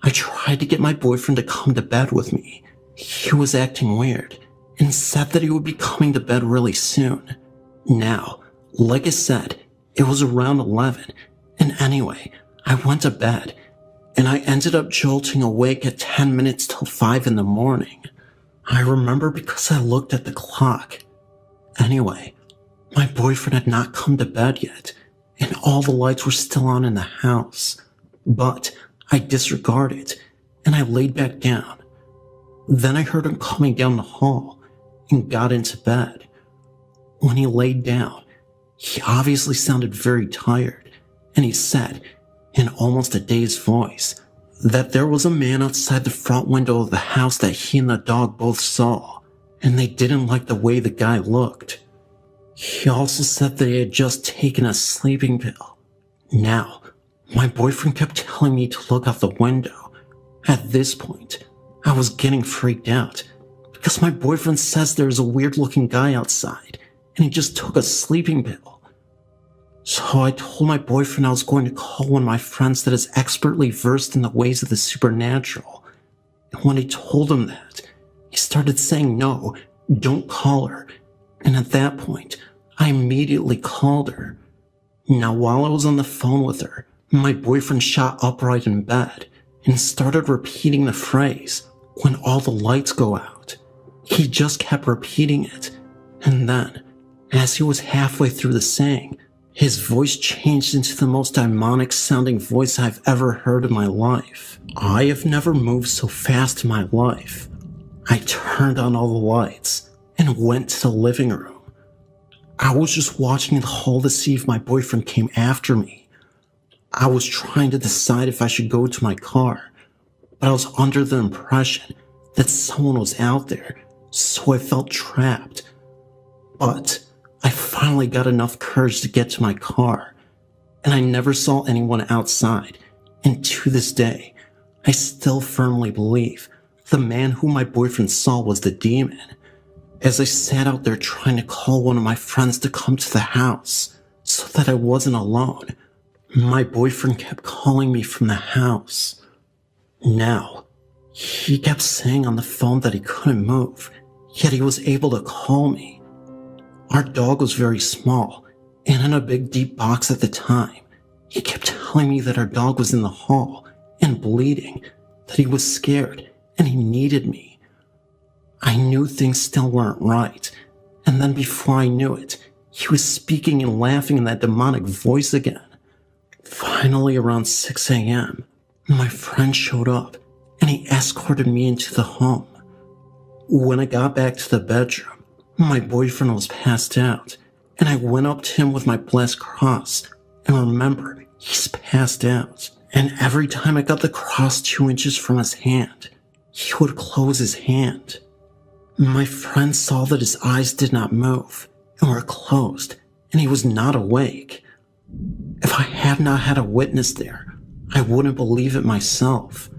I tried to get my boyfriend to come to bed with me. He was acting weird, and said that he would be coming to bed really soon. Now, like I said, it was around 11, and anyway, I went to bed, and I ended up jolting awake at 10 minutes till 5 in the morning. I remember because I looked at the clock. Anyway, my boyfriend had not come to bed yet, and all the lights were still on in the house, but I disregarded, and I laid back down. Then I heard him coming down the hall, and got into bed. When he laid down, he obviously sounded very tired, and he said, in almost a dazed voice, that there was a man outside the front window of the house that he and the dog both saw, and they didn't like the way the guy looked. He also said that he had just taken a sleeping pill. Now, my boyfriend kept telling me to look out the window. At this point, I was getting freaked out, because my boyfriend says there's a weird-looking guy outside, and he just took a sleeping pill. So I told my boyfriend I was going to call one of my friends that is expertly versed in the ways of the supernatural. And when I told him that, he started saying, "No, don't call her." And at that point, I immediately called her. Now, while I was on the phone with her, my boyfriend shot upright in bed and started repeating the phrase, "When all the lights go out." He just kept repeating it, and then, as he was halfway through the saying, his voice changed into the most demonic sounding voice I've ever heard in my life. I have never moved so fast in my life. I turned on all the lights and went to the living room. I was just watching the hall to see if my boyfriend came after me. I was trying to decide if I should go to my car, but I was under the impression that someone was out there, so I felt trapped. But I finally got enough courage to get to my car, and I never saw anyone outside, and to this day, I still firmly believe the man whom my boyfriend saw was the demon. As I sat out there trying to call one of my friends to come to the house so that I wasn't alone, my boyfriend kept calling me from the house. Now, he kept saying on the phone that he couldn't move, yet he was able to call me. Our dog was very small and in a big deep box at the time. He kept telling me that our dog was in the hall and bleeding, that he was scared and he needed me. I knew things still weren't right, and then before I knew it, he was speaking and laughing in that demonic voice again. Finally, around 6 a.m., my friend showed up and he escorted me into the home. When I got back to the bedroom, my boyfriend was passed out, and I went up to him with my blessed cross, and remember, he's passed out. And every time I got the cross 2 inches from his hand, he would close his hand. My friend saw that his eyes did not move and were closed, and he was not awake. If I had not had a witness there, I wouldn't believe it myself.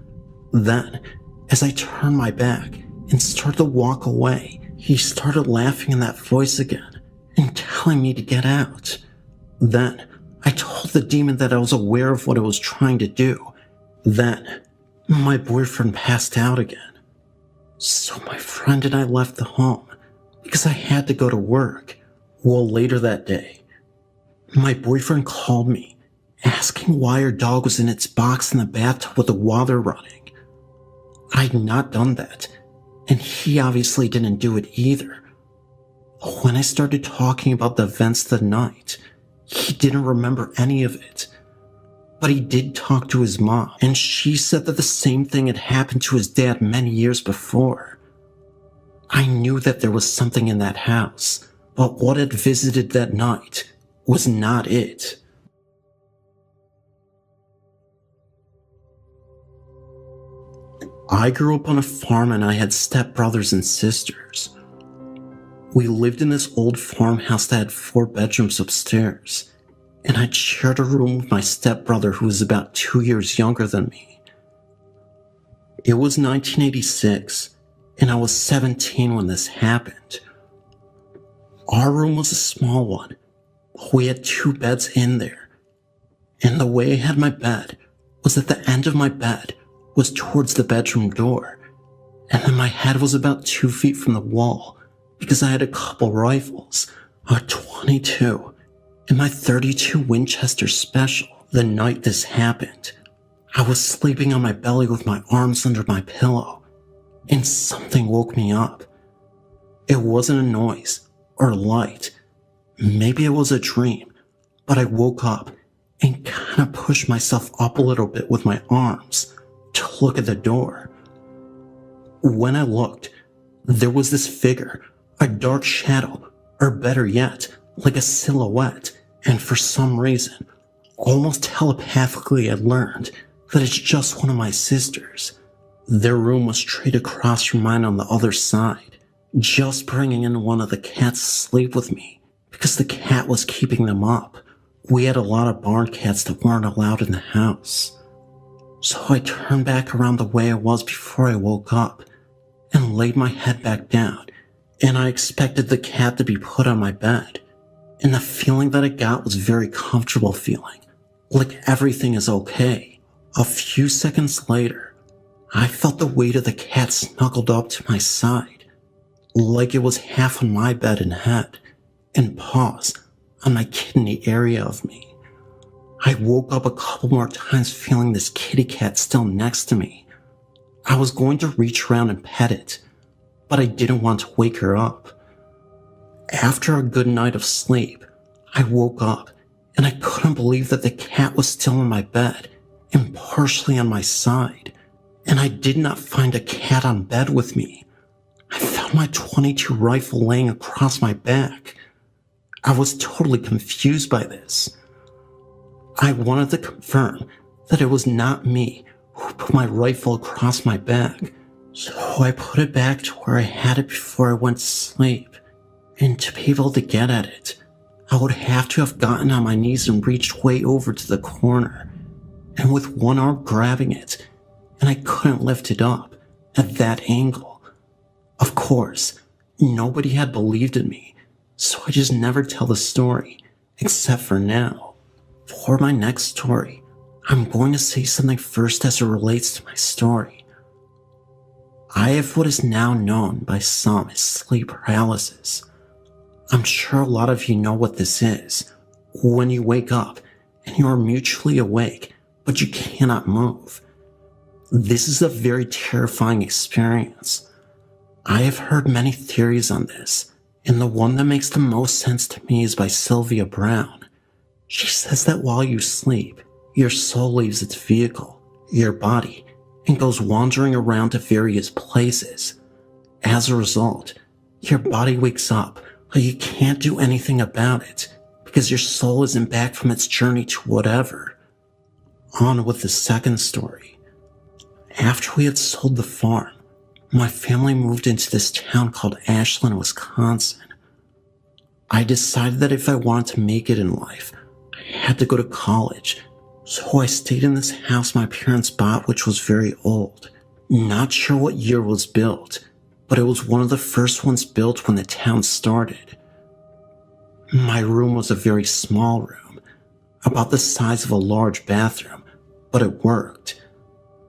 Then, as I turned my back and started to walk away, he started laughing in that voice again and telling me to get out. Then, I told the demon that I was aware of what it was trying to do. Then, my boyfriend passed out again. So my friend and I left the home because I had to go to work. Well, later that day, my boyfriend called me asking why our dog was in its box in the bathtub with the water running. I had not done that, and he obviously didn't do it either. When I started talking about the events that night, he didn't remember any of it. But he did talk to his mom, and she said that the same thing had happened to his dad many years before. I knew that there was something in that house, but what had visited that night was not it. I grew up on a farm and I had stepbrothers and sisters. We lived in this old farmhouse that had 4 bedrooms upstairs, and I'd shared a room with my stepbrother who was about 2 years younger than me. It was 1986, and I was 17 when this happened. Our room was a small one, but we had 2 beds in there, and the way I had my bed was that the end of my bed was towards the bedroom door, and then my head was about 2 feet from the wall because I had a couple rifles, a .22, and my .32 Winchester Special. The night this happened, I was sleeping on my belly with my arms under my pillow, and something woke me up. It wasn't a noise or light. Maybe it was a dream, but I woke up and kind of pushed myself up a little bit with my arms to look at the door. When I looked, there was this figure, a dark shadow, or better yet, like a silhouette, and for some reason, almost telepathically I learned that it's just one of my sisters. Their room was straight across from mine on the other side, just bringing in one of the cats to sleep with me, because the cat was keeping them up. We had a lot of barn cats that weren't allowed in the house. So I turned back around the way I was before I woke up, and laid my head back down, and I expected the cat to be put on my bed. And the feeling that I got was very comfortable feeling, like everything is okay. A few seconds later, I felt the weight of the cat snuggled up to my side, like it was half on my bed and head, and paws on my kidney area of me. I woke up a couple more times feeling this kitty cat still next to me. I was going to reach around and pet it, but I didn't want to wake her up. After a good night of sleep, I woke up and I couldn't believe that the cat was still in my bed and partially on my side, and I did not find a cat on bed with me. I found my .22 rifle laying across my back. I was totally confused by this. I wanted to confirm that it was not me who put my rifle across my back, so I put it back to where I had it before I went to sleep. And to be able to get at it, I would have to have gotten on my knees and reached way over to the corner, and with one arm grabbing it, and I couldn't lift it up at that angle. Of course, nobody had believed in me, so I just never tell the story, except for now. For my next story, I'm going to say something first as it relates to my story. I have what is now known by some as sleep paralysis. I'm sure a lot of you know what this is. When you wake up and you are mutually awake, but you cannot move. This is a very terrifying experience. I have heard many theories on this, and the one that makes the most sense to me is by Sylvia Brown. She says that while you sleep, your soul leaves its vehicle, your body, and goes wandering around to various places. As a result, your body wakes up, but you can't do anything about it because your soul isn't back from its journey to whatever. On with the second story. After we had sold the farm, my family moved into this town called Ashland, Wisconsin. I decided that if I wanted to make it in life, I had to go to college. So I stayed in this house my parents bought, which was very old. Not sure what year it was built, but it was one of the first ones built when the town started. My room was a very small room, about the size of a large bathroom, but it worked.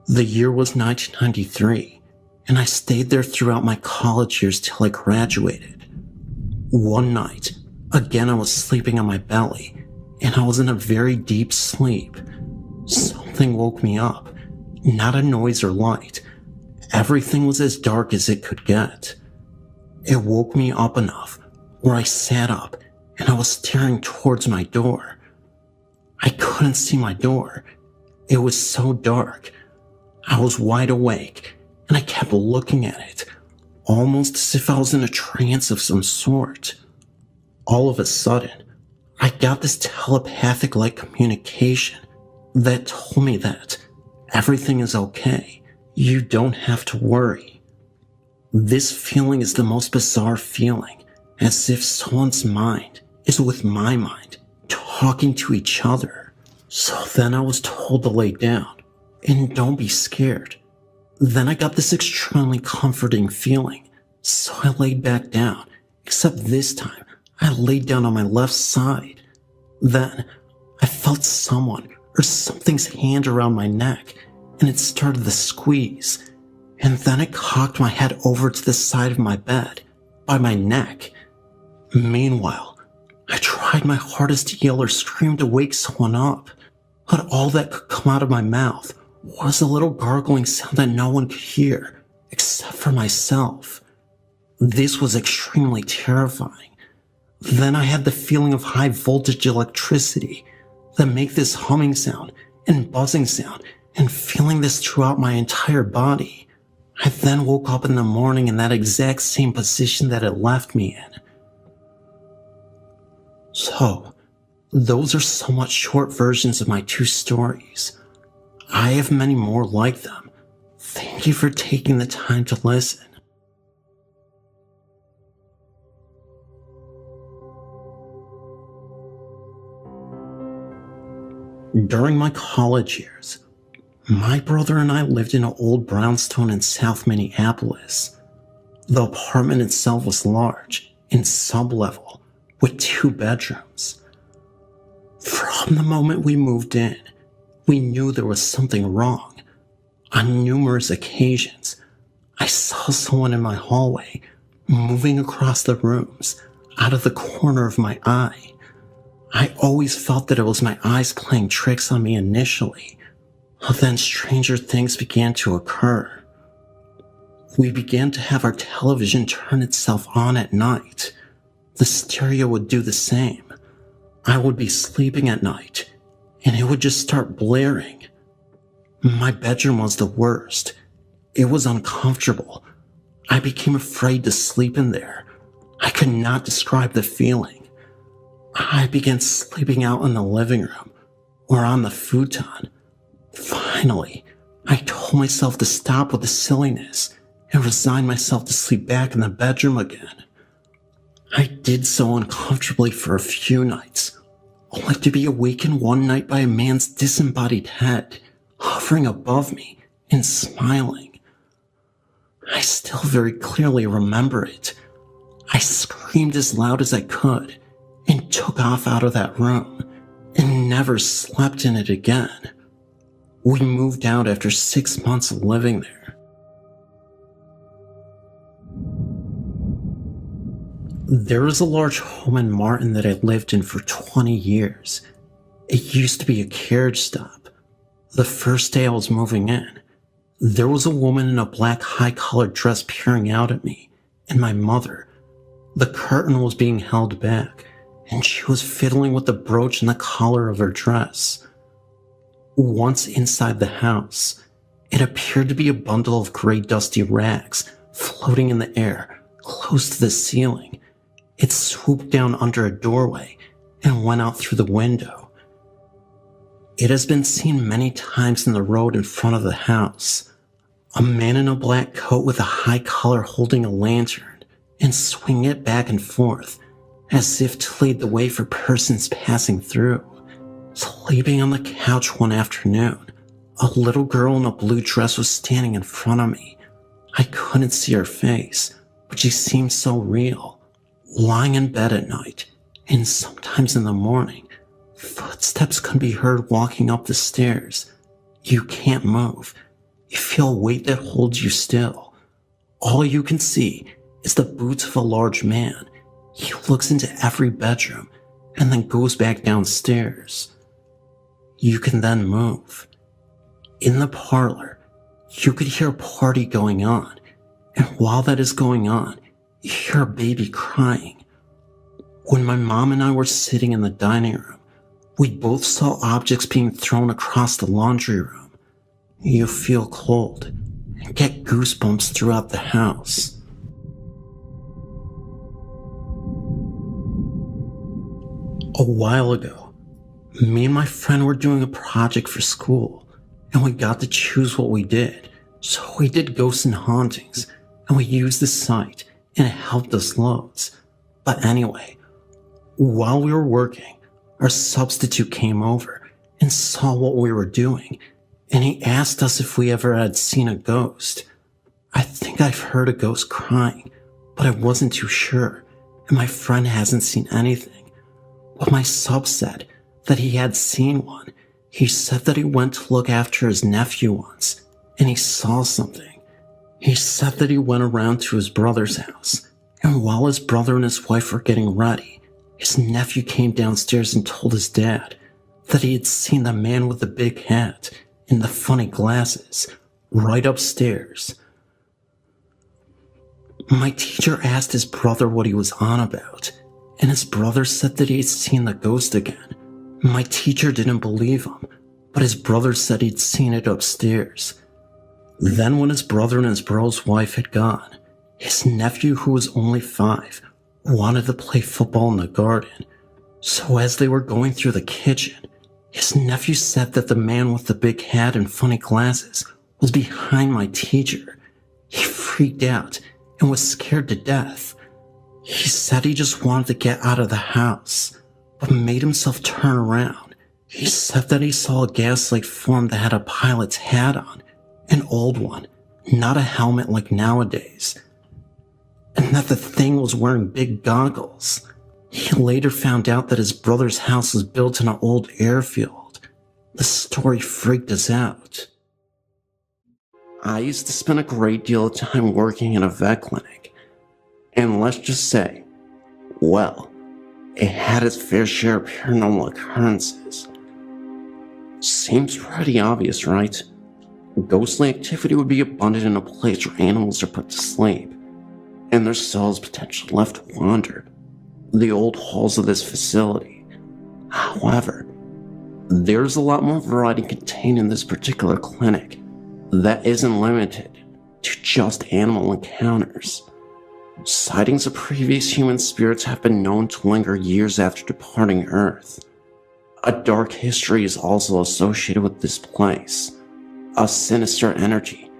The year was 1993, and I stayed there throughout my college years till I graduated. One night, again I was sleeping on my belly, and I was in a very deep sleep. Something woke me up, not a noise or light. Everything was as dark as it could get. It woke me up enough where I sat up and I was staring towards my door. I couldn't see my door. It was so dark. I was wide awake and I kept looking at it, almost as if I was in a trance of some sort. All of a sudden, I got this telepathic-like communication that told me that everything is okay. You don't have to worry. This feeling is the most bizarre feeling, as if someone's mind is with my mind, talking to each other. So then I was told to lay down, and don't be scared. Then I got this extremely comforting feeling, so I laid back down, except this time I laid down on my left side. Then I felt someone or something's hand around my neck, and it started to squeeze, and then it cocked my head over to the side of my bed, by my neck. Meanwhile, I tried my hardest to yell or scream to wake someone up, but all that could come out of my mouth was a little gargling sound that no one could hear, except for myself. This was extremely terrifying. Then I had the feeling of high voltage electricity that make this humming sound and buzzing sound, and feeling this throughout my entire body. I then woke up in the morning in that exact same position that it left me in. So, those are somewhat short versions of my two stories. I have many more like them. Thank you for taking the time to listen. During my college years, my brother and I lived in an old brownstone in South Minneapolis. The apartment itself was large and sub-level with 2 bedrooms. From the moment we moved in, we knew there was something wrong. On numerous occasions, I saw someone in my hallway moving across the rooms out of the corner of my eye. I always felt that it was my eyes playing tricks on me initially. Then stranger things began to occur. We began to have our television turn itself on at night. The stereo would do the same. I would be sleeping at night, and it would just start blaring. My bedroom was the worst. It was uncomfortable. I became afraid to sleep in there. I could not describe the feeling. I began sleeping out in the living room or on the futon. Finally, I told myself to stop with the silliness and resign myself to sleep back in the bedroom again. I did so uncomfortably for a few nights, only to be awakened one night by a man's disembodied head hovering above me and smiling. I still very clearly remember it. I screamed as loud as I could and took off out of that room and never slept in it again. We moved out after 6 months of living there. There is a large home in Martin that I lived in for 20 years. It used to be a carriage stop. The first day I was moving in, there was a woman in a black high-collared dress peering out at me, and my mother. The curtain was being held back, and she was fiddling with the brooch and the collar of her dress. Once inside the house, it appeared to be a bundle of gray dusty rags floating in the air close to the ceiling. It swooped down under a doorway and went out through the window. It has been seen many times in the road in front of the house. A man in a black coat with a high collar holding a lantern and swinging it back and forth as if to lead the way for persons passing through. Sleeping on the couch one afternoon, a little girl in a blue dress was standing in front of me. I couldn't see her face, but she seemed so real. Lying in bed at night, and sometimes in the morning, footsteps could be heard walking up the stairs. You can't move. You feel a weight that holds you still. All you can see is the boots of a large man. He looks into every bedroom and then goes back downstairs. You can then move. In the parlor, you could hear a party going on, and while that is going on, you hear a baby crying. When my mom and I were sitting in the dining room, we both saw objects being thrown across the laundry room. You feel cold and get goosebumps throughout the house. A while ago, me and my friend were doing a project for school, and we got to choose what we did. So we did ghosts and hauntings, and we used the site, and it helped us loads. But anyway, while we were working, our substitute came over and saw what we were doing, and he asked us if we ever had seen a ghost. I think I've heard a ghost crying, but I wasn't too sure, and my friend hasn't seen anything. But my sub said that he had seen one. He said that he went to look after his nephew once, and he saw something. He said that he went around to his brother's house, and while his brother and his wife were getting ready, his nephew came downstairs and told his dad that he had seen the man with the big hat and the funny glasses right upstairs. My teacher asked his brother what he was on about, and his brother said that he had seen the ghost again. My teacher didn't believe him, but his brother said he'd seen it upstairs. Then when his brother and his bro's wife had gone, his nephew, who was only 5, wanted to play football in the garden. So as they were going through the kitchen, his nephew said that the man with the big hat and funny glasses was behind my teacher. He freaked out and was scared to death. He said he just wanted to get out of the house, but made himself turn around. He said that he saw a gaslight form that had a pilot's hat on, an old one, not a helmet like nowadays, and that the thing was wearing big goggles. He later found out that his brother's house was built in an old airfield. The story freaked us out. I used to spend a great deal of time working in a vet clinic, and let's just say, well, it had its fair share of paranormal occurrences. Seems pretty obvious, right? Ghostly activity would be abundant in a place where animals are put to sleep, and their souls potentially left to wander the old halls of this facility. However, there's a lot more variety contained in this particular clinic that isn't limited to just animal encounters. Sightings of previous human spirits have been known to linger years after departing Earth. A dark history is also associated with this place, a sinister energy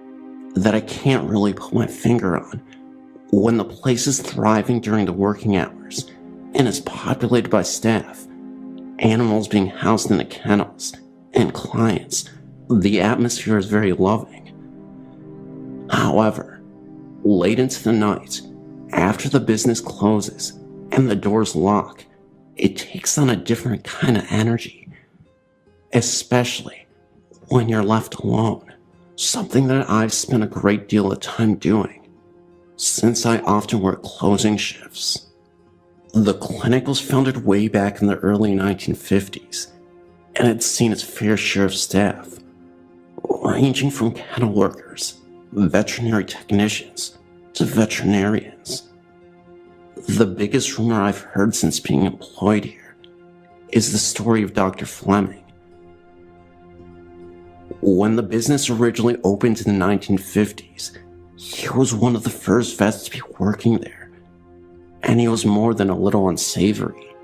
that I can't really put my finger on. When the place is thriving during the working hours and is populated by staff, animals being housed in the kennels, and clients, the atmosphere is very loving. However, late into the night, after the business closes and the doors lock, it takes on a different kind of energy, especially when you're left alone, something that I've spent a great deal of time doing, since I often work closing shifts. The clinic was founded way back in the early 1950s, and had seen its fair share of staff, ranging from kennel workers, veterinary technicians, to veterinarians. The biggest rumor I've heard since being employed here is the story of Dr. Fleming. When the business originally opened in the 1950s, he was one of the first vets to be working there, and he was more than a little unsavory.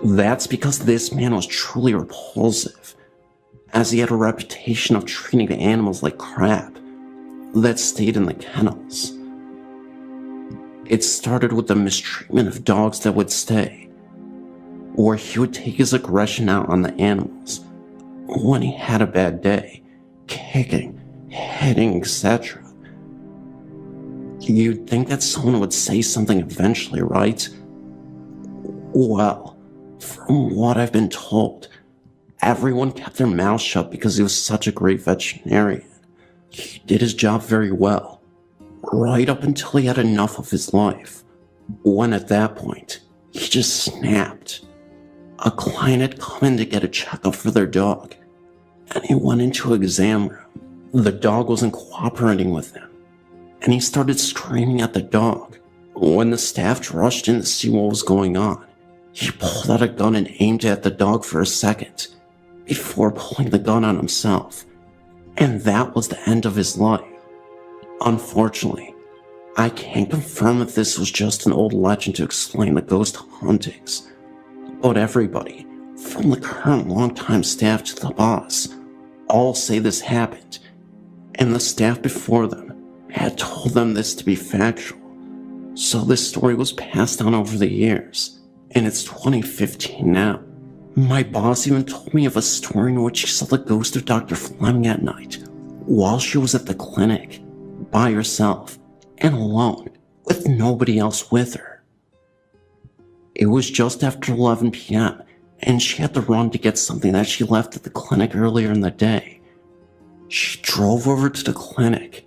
That's because this man was truly repulsive. as he had a reputation of treating the animals like crap that stayed in the kennels. It started with the mistreatment of dogs that would stay, or he would take his aggression out on the animals when he had a bad day, kicking, hitting, etc. You'd think that someone would say something eventually, right? Well, from what I've been told, everyone kept their mouth shut because he was such a great veterinarian. He did his job very well, right up until he had enough of his life, when at that point, he just snapped. A client had come in to get a checkup for their dog, and he went into an exam room. The dog wasn't cooperating with him, and he started screaming at the dog. When the staff rushed in to see what was going on, he pulled out a gun and aimed it at the dog for a second, before pulling the gun on himself, and that was the end of his life. Unfortunately, I can't confirm if this was just an old legend to explain the ghost hauntings, but everybody, from the current longtime staff to the boss, all say this happened, and the staff before them had told them this to be factual. So this story was passed down over the years, and it's 2015 now. My boss even told me of a story in which she saw the ghost of Dr. Fleming at night, while she was at the clinic, by herself, and alone, with nobody else with her. It was just after 11 p.m., and she had to run to get something that she left at the clinic earlier in the day. She drove over to the clinic,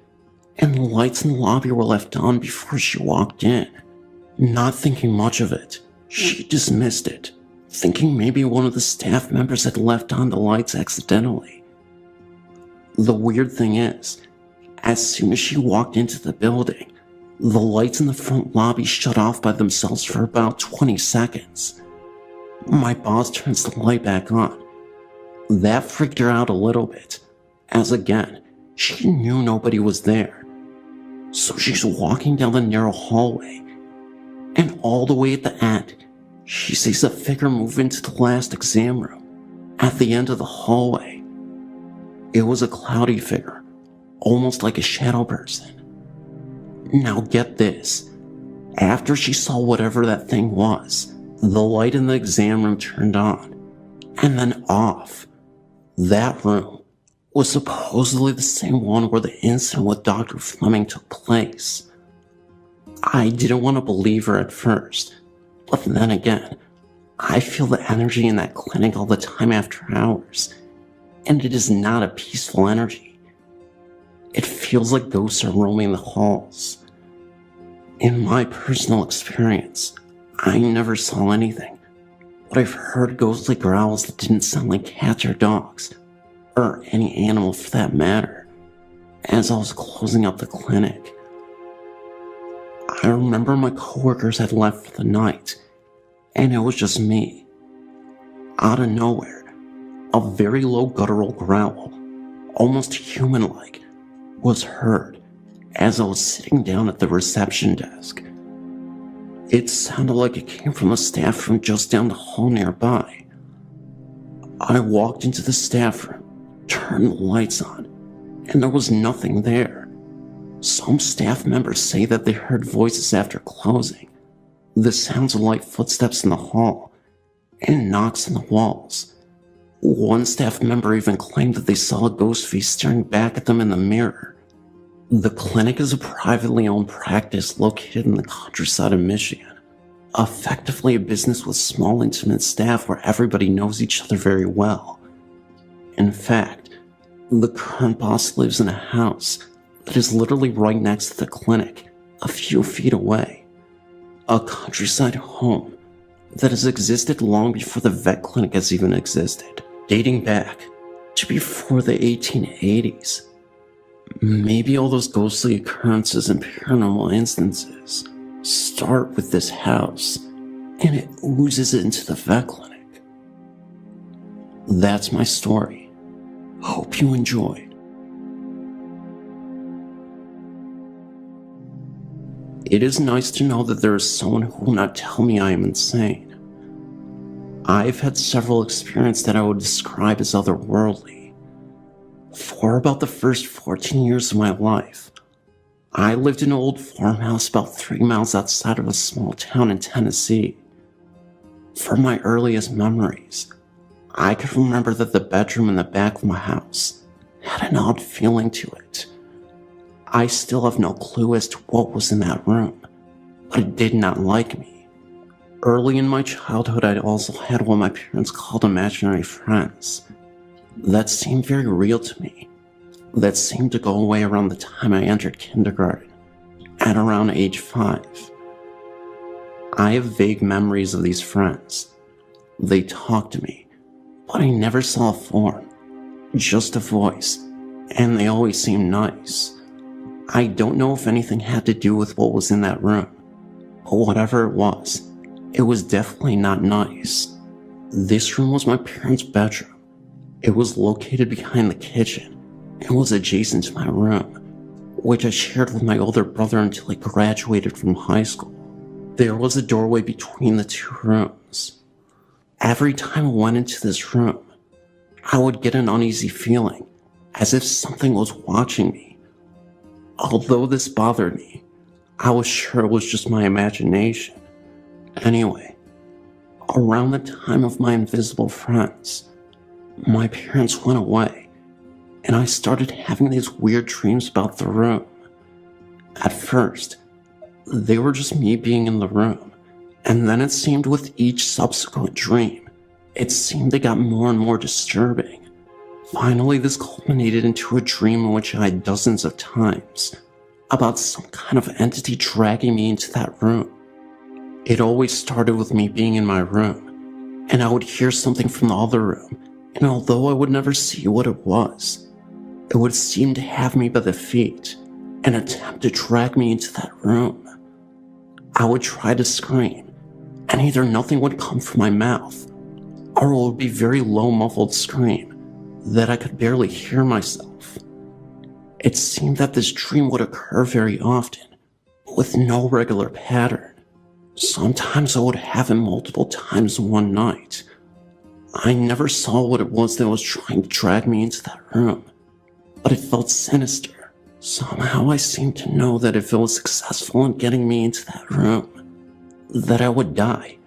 and the lights in the lobby were left on before she walked in. Not thinking much of it, she dismissed it, thinking maybe one of the staff members had left on the lights accidentally. The weird thing is, as soon as she walked into the building, the lights in the front lobby shut off by themselves for about 20 seconds. My boss turns the light back on. That freaked her out a little bit, as again, she knew nobody was there. So she's walking down the narrow hallway, and all the way at the end, she sees a figure move into the last exam room, at the end of the hallway. It was a cloudy figure, almost like a shadow person. Now get this, after she saw whatever that thing was, the light in the exam room turned on, and then off. That room was supposedly the same one where the incident with Dr. Fleming took place. I didn't want to believe her at first, but then again, I feel the energy in that clinic all the time after hours, and it is not a peaceful energy. It feels like ghosts are roaming the halls. In my personal experience, I never saw anything, but I've heard ghostly growls that didn't sound like cats or dogs, or any animal for that matter, as I was closing up the clinic. I remember my coworkers had left for the night, and it was just me. Out of nowhere, a very low guttural growl, almost human-like, was heard as I was sitting down at the reception desk. It sounded like it came from a staff room just down the hall nearby. I walked into the staff room, turned the lights on, and there was nothing there. Some staff members say that they heard voices after closing, the sounds of light footsteps in the hall, and knocks on the walls. One staff member even claimed that they saw a ghost face staring back at them in the mirror. The clinic is a privately owned practice located in the countryside of Michigan, effectively a business with small intimate staff where everybody knows each other very well. In fact, the current boss lives in a house that is literally right next to the clinic, a few feet away. A countryside home that has existed long before the vet clinic has even existed, dating back to before the 1880s. Maybe all those ghostly occurrences and paranormal instances start with this house, and it oozes into the vet clinic. That's my story. Hope you enjoyed. It is nice to know that there is someone who will not tell me I am insane. I've had several experiences that I would describe as otherworldly. For about the first 14 years of my life, I lived in an old farmhouse about 3 miles outside of a small town in Tennessee. From my earliest memories, I could remember that the bedroom in the back of my house had an odd feeling to it. I still have no clue as to what was in that room, but it did not like me. Early in my childhood, I also had what my parents called imaginary friends. That seemed very real to me. That seemed to go away around the time I entered kindergarten, at around age 5. I have vague memories of these friends. They talked to me, but I never saw a form, just a voice, and they always seemed nice. I don't know if anything had to do with what was in that room, but whatever it was definitely not nice. This room was my parents' bedroom. It was located behind the kitchen and was adjacent to my room, which I shared with my older brother until I graduated from high school. There was a doorway between the two rooms. Every time I went into this room, I would get an uneasy feeling, as if something was watching me. Although this bothered me, I was sure it was just my imagination. Anyway, around the time of my invisible friends, my parents went away, and I started having these weird dreams about the room. At first, they were just me being in the room, and then it seemed with each subsequent dream, it seemed they got more and more disturbing. Finally, this culminated into a dream in which I had dozens of times about some kind of entity dragging me into that room. It always started with me being in my room, and I would hear something from the other room, and although I would never see what it would seem to have me by the feet and attempt to drag me into that room. I would try to scream, and either nothing would come from my mouth, or it would be very low muffled scream that I could barely hear myself. It seemed that this dream would occur very often, with no regular pattern. Sometimes I would have it multiple times in one night. I never saw what it was that was trying to drag me into that room, but it felt sinister. Somehow I seemed to know that if it was successful in getting me into that room, that I would die,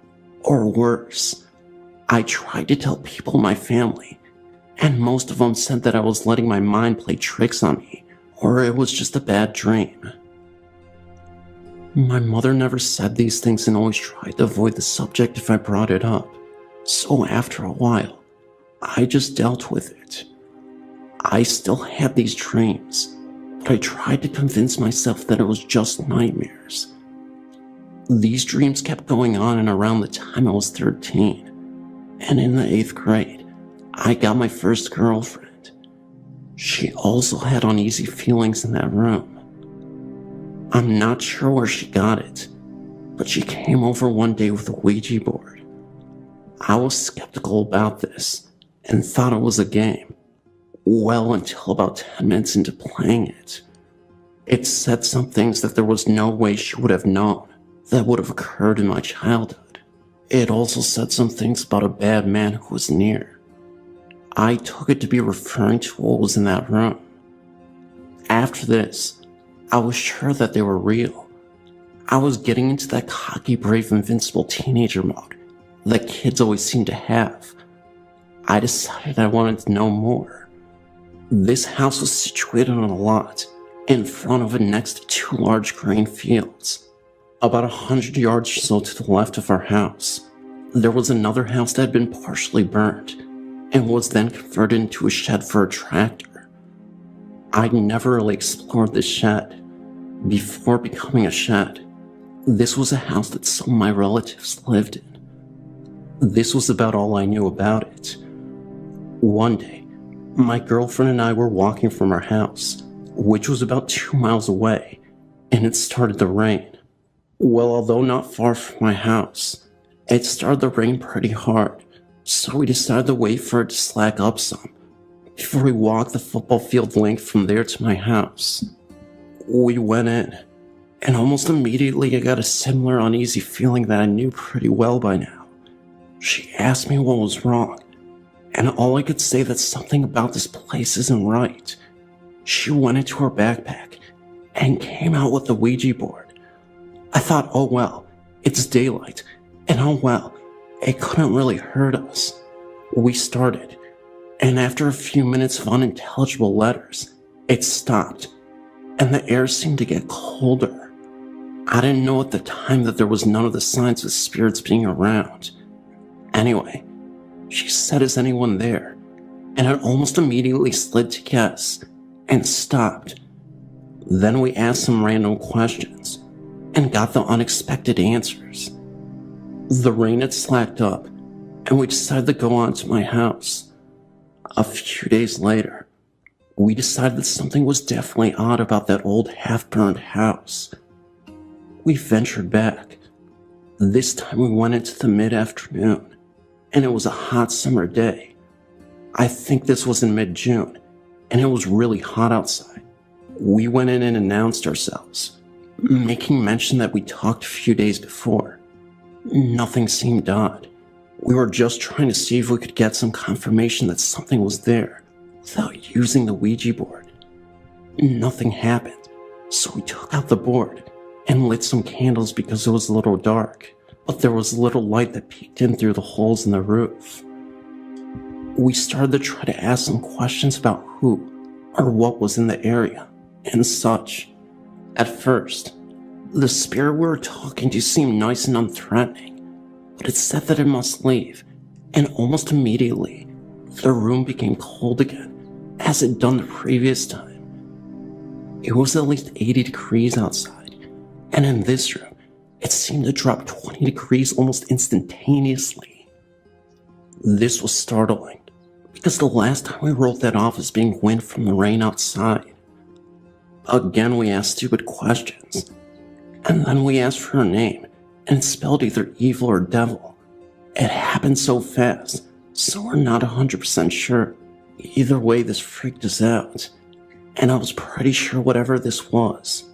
or worse. I tried to tell people in my family, and most of them said that I was letting my mind play tricks on me, or it was just a bad dream. My mother never said these things and always tried to avoid the subject if I brought it up, so after a while, I just dealt with it. I still had these dreams, but I tried to convince myself that it was just nightmares. These dreams kept going on and around the time I was 13, and in the 8th grade, I got my first girlfriend. She also had uneasy feelings in that room. I'm not sure where she got it, but she came over one day with a Ouija board. I was skeptical about this and thought it was a game. Well, until about 10 minutes into playing it. It said some things that there was no way she would have known that would have occurred in my childhood. It also said some things about a bad man who was near. I took it to be referring to what was in that room. After this, I was sure that they were real. I was getting into that cocky, brave, invincible teenager mode that kids always seem to have. I decided I wanted to know more. This house was situated on a lot in front of and next to 2 large grain fields. About 100 yards or so to the left of our house, there was another house that had been partially burned and was then converted into a shed for a tractor. I'd never really explored this shed before becoming a shed. This was a house that some of my relatives lived in. This was about all I knew about it. One day, my girlfriend and I were walking from our house, which was about 2 miles away, and it started to rain. Well, although not far from my house, it started to rain pretty hard, so we decided to wait for it to slack up some before we walked the football field length from there to my house. We went in, and almost immediately I got a similar uneasy feeling that I knew pretty well by now. She asked me what was wrong, and all I could say that something about this place isn't right. She went into her backpack and came out with the Ouija board. I thought, oh well, it's daylight, and oh well, it couldn't really hurt us. We started, and after a few minutes of unintelligible letters, it stopped, and the air seemed to get colder. I didn't know at the time that there was none of the signs of spirits being around. Anyway, she said, "Is anyone there?" And it almost immediately slid to yes, and stopped. Then we asked some random questions, and got the unexpected answers. The rain had slacked up, and we decided to go on to my house. A few days later, we decided that something was definitely odd about that old half-burned house. We ventured back. This time we went into the mid-afternoon, and it was a hot summer day. I think this was in mid-June, and it was really hot outside. We went in and announced ourselves, making mention that we talked a few days before. Nothing seemed odd. We were just trying to see if we could get some confirmation that something was there without using the Ouija board. Nothing happened, so we took out the board and lit some candles because it was a little dark, but there was a little light that peeked in through the holes in the roof. We started to try to ask some questions about who or what was in the area and such. At first, the spirit we were talking to seemed nice and unthreatening, but it said that it must leave, and almost immediately, the room became cold again, as it had done the previous time. It was at least 80 degrees outside, and in this room, it seemed to drop 20 degrees almost instantaneously. This was startling, because the last time we wrote that off as being wind from the rain outside. Again, we asked stupid questions, and then we asked for her name, and it spelled either evil or devil. It happened so fast, so we're not 100% sure. Either way, this freaked us out, and I was pretty sure whatever this was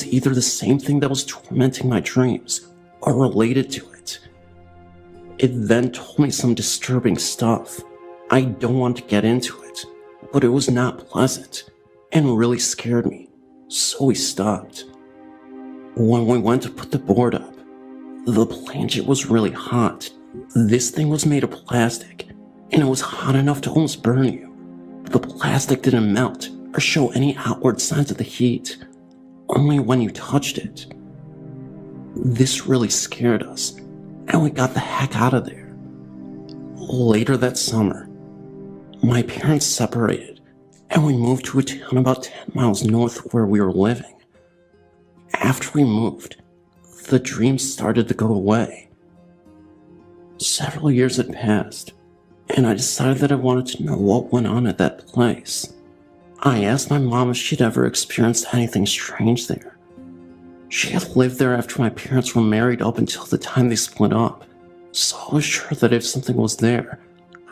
either the same thing that was tormenting my dreams, or related to it. It then told me some disturbing stuff. I don't want to get into it, but it was not pleasant, and really scared me, so we stopped. When we went to put the board up, the blanket was really hot. This thing was made of plastic, and it was hot enough to almost burn you. But the plastic didn't melt or show any outward signs of the heat, only when you touched it. This really scared us, and we got the heck out of there. Later that summer, my parents separated, and we moved to a town about 10 miles north of where we were living. After we moved, the dreams started to go away. Several years had passed, and I decided that I wanted to know what went on at that place. I asked my mom if she'd ever experienced anything strange there. She had lived there after my parents were married up until the time they split up, so I was sure that if something was there,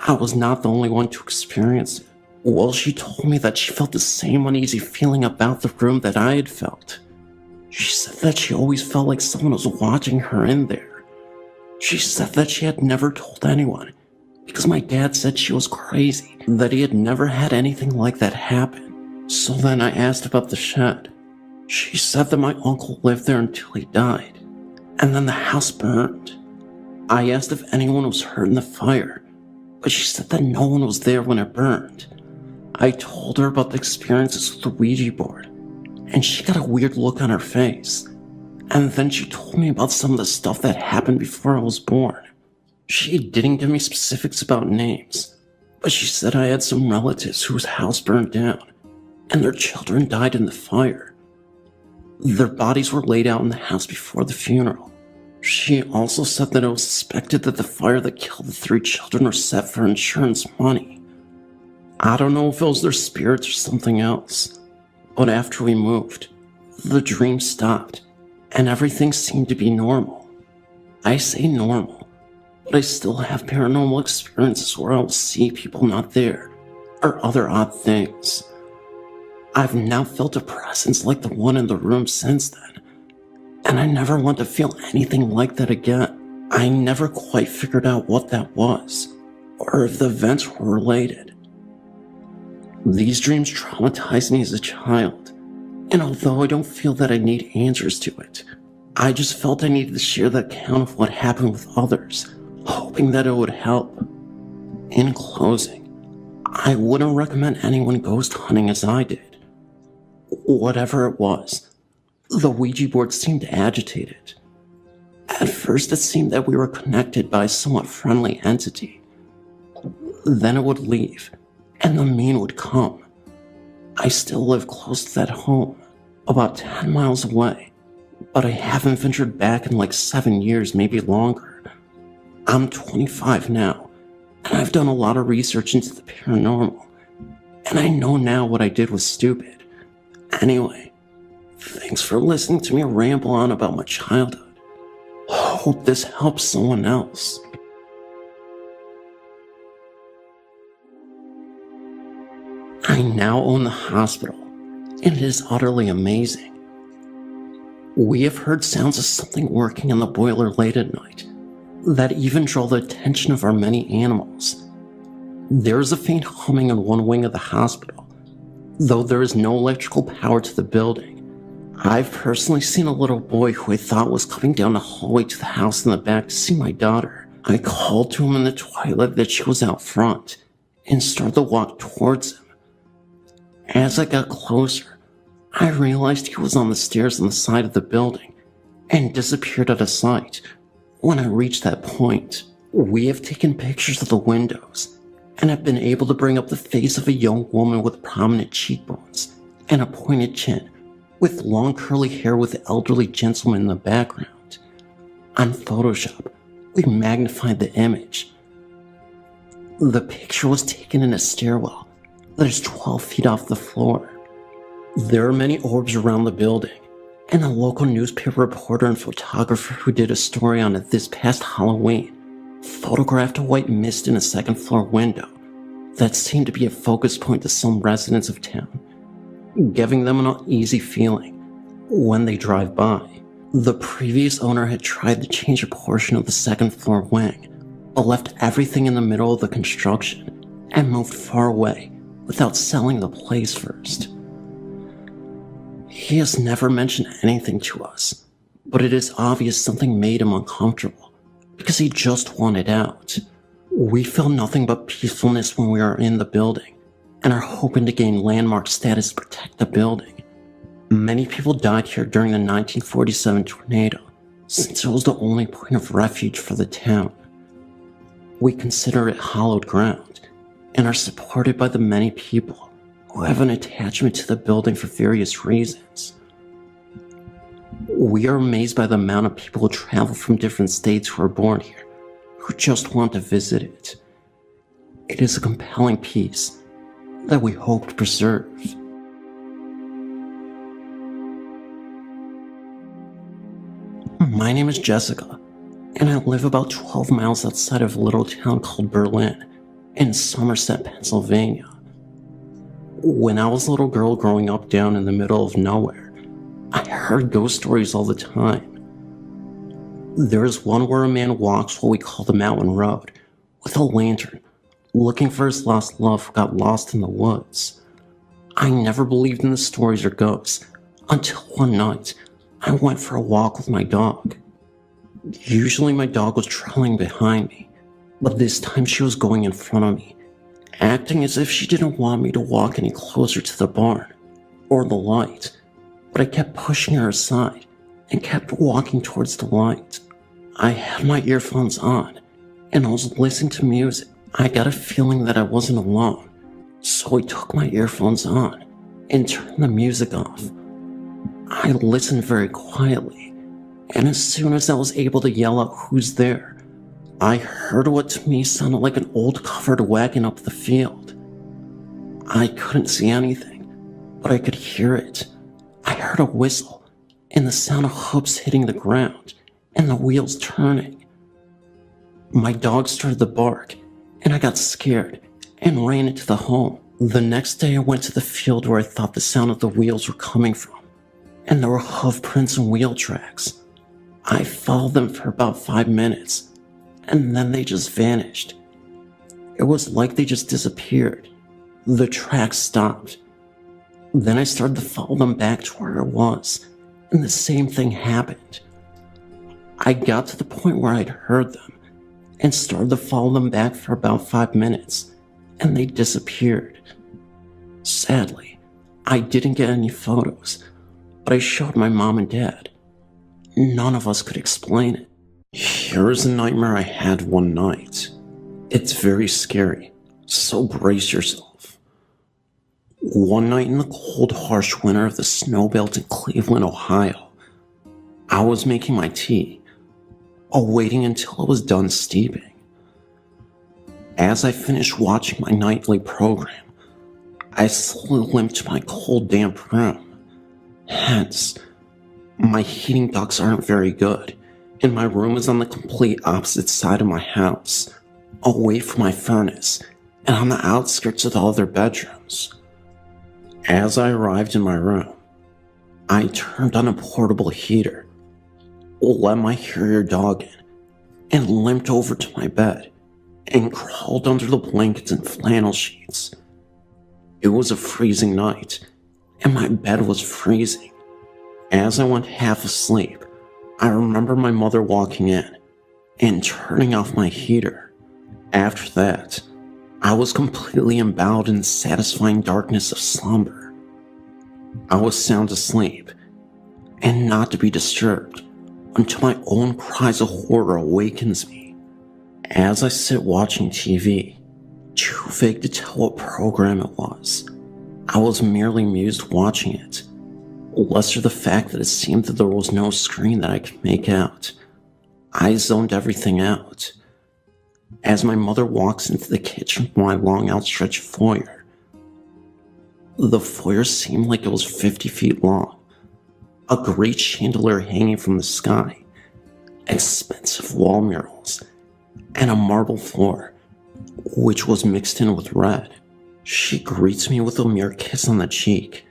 I was not the only one to experience it. Well, she told me that she felt the same uneasy feeling about the room that I had felt. She said that she always felt like someone was watching her in there. She said that she had never told anyone, because my dad said she was crazy, that he had never had anything like that happen. So then I asked about the shed. She said that my uncle lived there until he died, and then the house burned. I asked if anyone was hurt in the fire, but she said that no one was there when it burned. I told her about the experiences with the Ouija board, and she got a weird look on her face. And then she told me about some of the stuff that happened before I was born. She didn't give me specifics about names, but she said I had some relatives whose house burned down, and their children died in the fire. Their bodies were laid out in the house before the funeral. She also said that it was suspected that the fire that killed the 3 children was set for insurance money. I don't know if it was their spirits or something else, but after we moved, the dream stopped, and everything seemed to be normal. I say normal, but I still have paranormal experiences where I will see people not there, or other odd things. I've now felt a presence like the one in the room since then, and I never want to feel anything like that again. I never quite figured out what that was, or if the events were related. These dreams traumatized me as a child, and although I don't feel that I need answers to it, I just felt I needed to share the account of what happened with others, hoping that it would help. In closing, I wouldn't recommend anyone ghost hunting as I did. Whatever it was, the Ouija board seemed agitated. At first it seemed that we were connected by a somewhat friendly entity. Then it would leave, and the mean would come. I still live close to that home, about 10 miles away, but I haven't ventured back in like 7 years, maybe longer. I'm 25 now, and I've done a lot of research into the paranormal, and I know now what I did was stupid. Anyway, thanks for listening to me ramble on about my childhood. Hope this helps someone else. I now own the hospital, and it is utterly amazing. We have heard sounds of something working in the boiler late at night that even draw the attention of our many animals. There is a faint humming in one wing of the hospital, though there is no electrical power to the building. I've personally seen a little boy who I thought was coming down the hallway to the house in the back to see my daughter. I called to him in the twilight that she was out front and started to walk towards him. As I got closer, I realized he was on the stairs on the side of the building and disappeared out of sight. When I reached that point, we have taken pictures of the windows and have been able to bring up the face of a young woman with prominent cheekbones and a pointed chin, with long curly hair with an elderly gentleman in the background. On Photoshop, we magnified the image. The picture was taken in a stairwell that is 12 feet off the floor. There are many orbs around the building, and a local newspaper reporter and photographer who did a story on it this past Halloween photographed a white mist in a second floor window that seemed to be a focus point to some residents of town, giving them an uneasy feeling when they drive by. The previous owner had tried to change a portion of the second floor wing, but left everything in the middle of the construction and moved far away without selling the place first. He has never mentioned anything to us, but it is obvious something made him uncomfortable because he just wanted out. We feel nothing but peacefulness when we are in the building and are hoping to gain landmark status to protect the building. Many people died here during the 1947 tornado, since it was the only point of refuge for the town. We consider it hallowed ground and are supported by the many people who have an attachment to the building for various reasons. We are amazed by the amount of people who travel from different states who are born here, who just want to visit it. It is a compelling piece that we hope to preserve. My name is Jessica, and I live about 12 miles outside of a little town called Berlin in Somerset, Pennsylvania. When I was a little girl growing up down in the middle of nowhere, I heard ghost stories all the time. There is one where a man walks what we call the mountain road with a lantern, looking for his lost love who got lost in the woods. I never believed in the stories or ghosts until one night I went for a walk with my dog. Usually my dog was trailing behind me, but this time she was going in front of me, acting as if she didn't want me to walk any closer to the barn or the light, but I kept pushing her aside and kept walking towards the light. I had my earphones on and I was listening to music. I got a feeling that I wasn't alone, so I took my earphones on and turned the music off. I listened very quietly, and as soon as I was able to yell out "Who's there?" I heard what to me sounded like an old covered wagon up the field. I couldn't see anything, but I could hear it. I heard a whistle and the sound of hooves hitting the ground and the wheels turning. My dog started to bark, and I got scared and ran into the home. The next day I went to the field where I thought the sound of the wheels were coming from, and there were hoof prints and wheel tracks. I followed them for about 5 minutes, and then they just vanished. It was like they just disappeared. The track stopped. Then I started to follow them back to where it was, and the same thing happened. I got to the point where I'd heard them, and started to follow them back for about 5 minutes, and they disappeared. Sadly, I didn't get any photos, but I showed my mom and dad. None of us could explain it. Here's a nightmare I had one night. It's very scary, so brace yourself. One night in the cold, harsh winter of the snow belt in Cleveland, Ohio, I was making my tea, waiting until it was done steeping. As I finished watching my nightly program, I slowly limped to my cold, damp room. Hence, my heating ducts aren't very good, and my room is on the complete opposite side of my house, away from my furnace, and on the outskirts of the other bedrooms. As I arrived in my room, I turned on a portable heater, let my Harrier dog in, and limped over to my bed, and crawled under the blankets and flannel sheets. It was a freezing night, and my bed was freezing. As I went half asleep, I remember my mother walking in and turning off my heater. After that, I was completely emboweled in the satisfying darkness of slumber. I was sound asleep, and not to be disturbed until my own cries of horror awakens me. As I sit watching TV, too vague to tell what program it was, I was merely amused watching it, lesser the fact that it seemed that there was no screen that I could make out. I zoned everything out. As my mother walks into the kitchen from my long outstretched foyer, the foyer seemed like it was 50 feet long, a great chandelier hanging from the sky, expensive wall murals, and a marble floor, which was mixed in with red. She greets me with a mere kiss on the cheek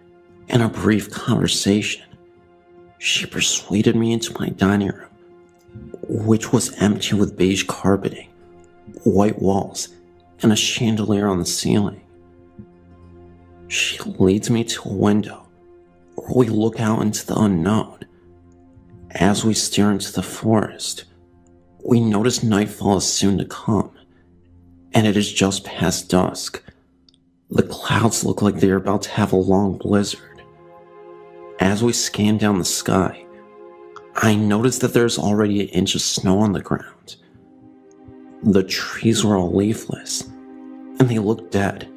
and a brief conversation. She persuaded me into my dining room, which was empty with beige carpeting, white walls, and a chandelier on the ceiling. She leads me to a window where we look out into the unknown. As we stare into the forest, we notice nightfall is soon to come, and it is just past dusk. The clouds look like they are about to have a long blizzard. As we scan down the sky, I notice that there's already an inch of snow on the ground. The trees were all leafless, and they looked dead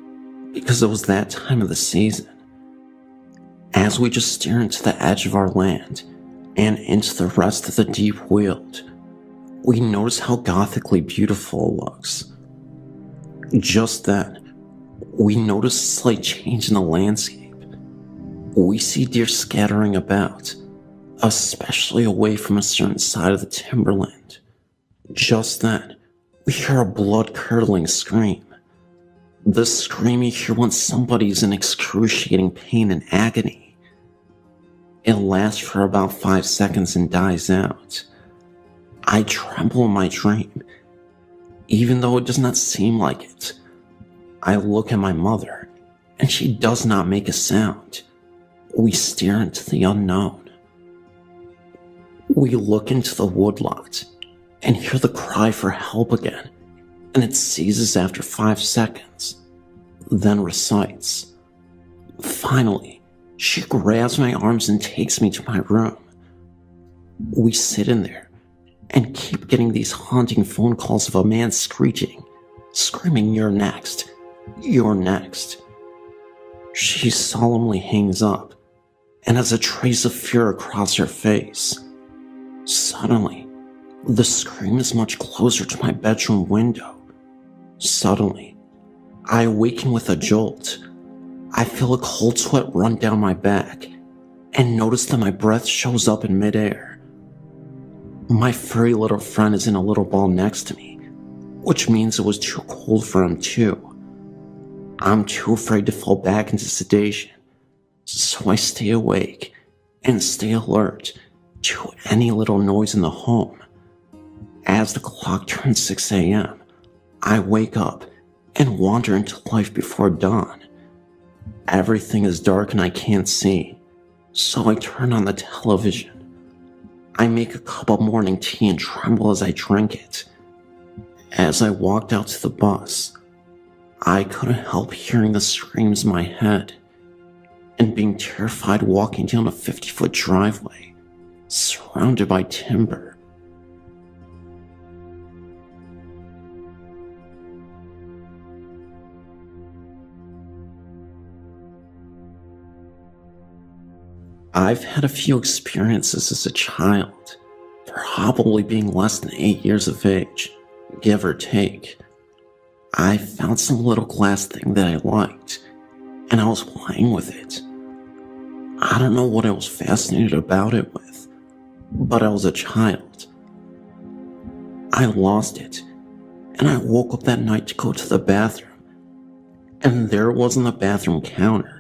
because it was that time of the season. As we just stare into the edge of our land and into the rest of the deep weald, we notice how gothically beautiful it looks. Just then, we notice a slight change in the landscape. We see deer scattering about, especially away from a certain side of the timberland. Just then, we hear a blood-curdling scream. The scream you hear when somebody is in excruciating pain and agony. It lasts for about 5 seconds and dies out. I tremble in my dream, even though it does not seem like it. I look at my mother, and she does not make a sound. We stare into the unknown. We look into the woodlot and hear the cry for help again, and it ceases after 5 seconds, then recites. Finally, she grabs my arms and takes me to my room. We sit in there and keep getting these haunting phone calls of a man screaming, "You're next, you're next." She solemnly hangs up and has a trace of fear across her face. Suddenly, the scream is much closer to my bedroom window. Suddenly, I awaken with a jolt. I feel a cold sweat run down my back and notice that my breath shows up in midair. My furry little friend is in a little ball next to me, which means it was too cold for him too. I'm too afraid to fall back into sedation, so I stay awake and stay alert to any little noise in the home. As the clock turns 6 a.m., I wake up and wander into life before dawn. Everything is dark and I can't see, so I turn on the television. I make a cup of morning tea and tremble as I drink it. As I walked out to the bus, I couldn't help hearing the screams in my head and being terrified walking down a 50-foot driveway surrounded by timber. I've had a few experiences as a child, probably being less than 8 years of age, give or take. I found some little glass thing that I liked, and I was playing with it. I don't know what I was fascinated about it with, but I was a child. I lost it, and I woke up that night to go to the bathroom, and there it was on the bathroom counter.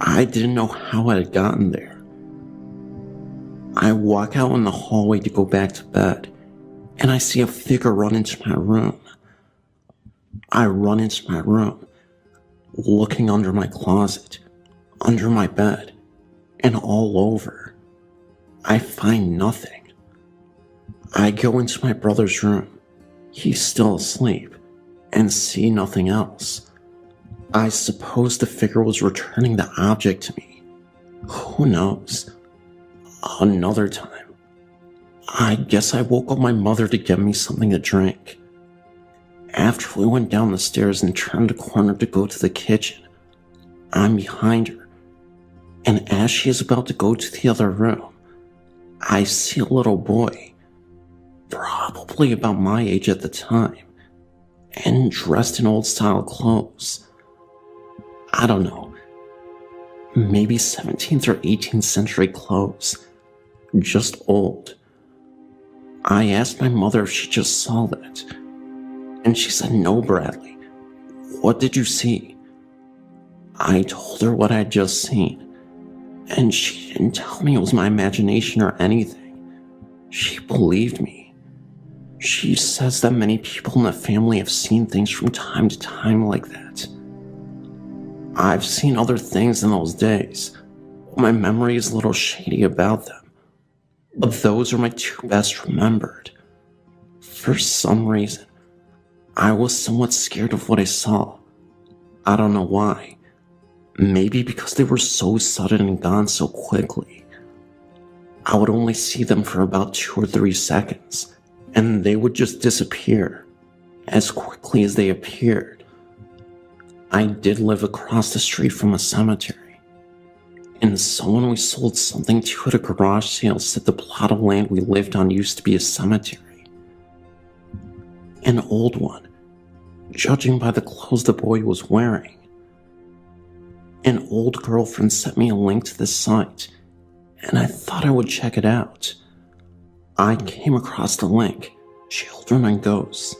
I didn't know how I had gotten there. I walk out in the hallway to go back to bed, and I see a figure run into my room. I run into my room, looking under my closet, under my bed, and all over. I find nothing. I go into my brother's room. He's still asleep, and see nothing else. I suppose the figure was returning the object to me. Who knows? Another time, I guess I woke up my mother to get me something to drink. After we went down the stairs and turned a corner to go to the kitchen, I'm behind her, and as she is about to go to the other room, I see a little boy, probably about my age at the time, and dressed in old-style clothes. I don't know, maybe 17th or 18th century clothes, just old. I asked my mother if she just saw that, and she said, "No, Bradley, what did you see?" I told her what I had just seen, and she didn't tell me it was my imagination or anything. She believed me. She says that many people in the family have seen things from time to time like that. I've seen other things in those days. My memory is a little shady about them, but those are my two best remembered. For some reason, I was somewhat scared of what I saw. I don't know why. Maybe because they were so sudden and gone so quickly. I would only see them for about 2 or 3 seconds, and they would just disappear as quickly as they appeared. I did live across the street from a cemetery, and someone we sold something to at a garage sale said the plot of land we lived on used to be a cemetery. An old one, judging by the clothes the boy was wearing. An old girlfriend sent me a link to the site, and I thought I would check it out. I came across the link, Children and Ghosts,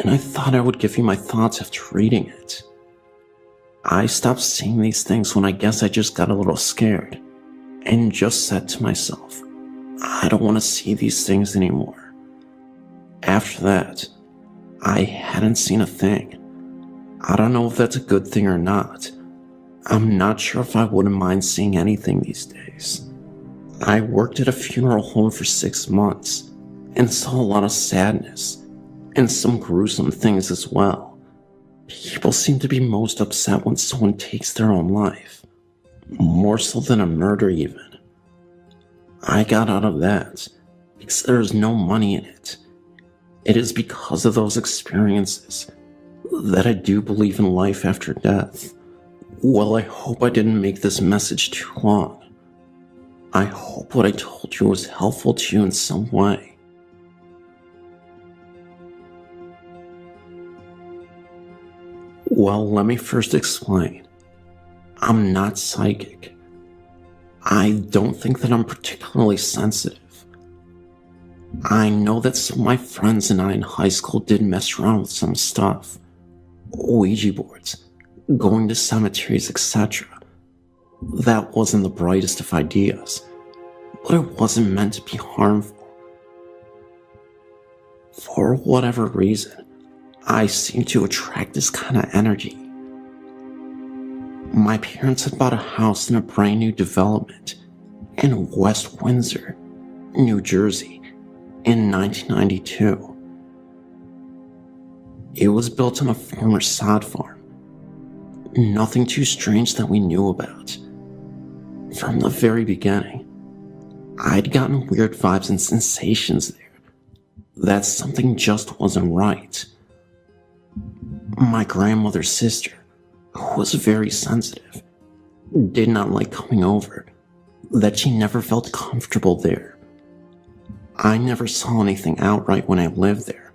and I thought I would give you my thoughts after reading it. I stopped seeing these things when I guess I just got a little scared, and just said to myself, I don't want to see these things anymore. After that, I hadn't seen a thing. I don't know if that's a good thing or not. I'm not sure if I wouldn't mind seeing anything these days. I worked at a funeral home for 6 months, and saw a lot of sadness, and some gruesome things as well. People seem to be most upset when someone takes their own life, more so than a murder even. I got out of that, because there is no money in it. It is because of those experiences that I do believe in life after death. Well, I hope I didn't make this message too long. I hope what I told you was helpful to you in some way. Well, let me first explain. I'm not psychic. I don't think that I'm particularly sensitive. I know that some of my friends and I in high school did mess around with some stuff. Ouija boards, going to cemeteries, etc. That wasn't the brightest of ideas, but it wasn't meant to be harmful. For whatever reason, I seem to attract this kind of energy. My parents had bought a house in a brand new development in West Windsor, New Jersey, in 1992. It was built on a former sod farm. Nothing too strange that we knew about. From the very beginning, I'd gotten weird vibes and sensations there, that something just wasn't right. My grandmother's sister, who was very sensitive, did not like coming over, that she never felt comfortable there. I never saw anything outright when I lived there,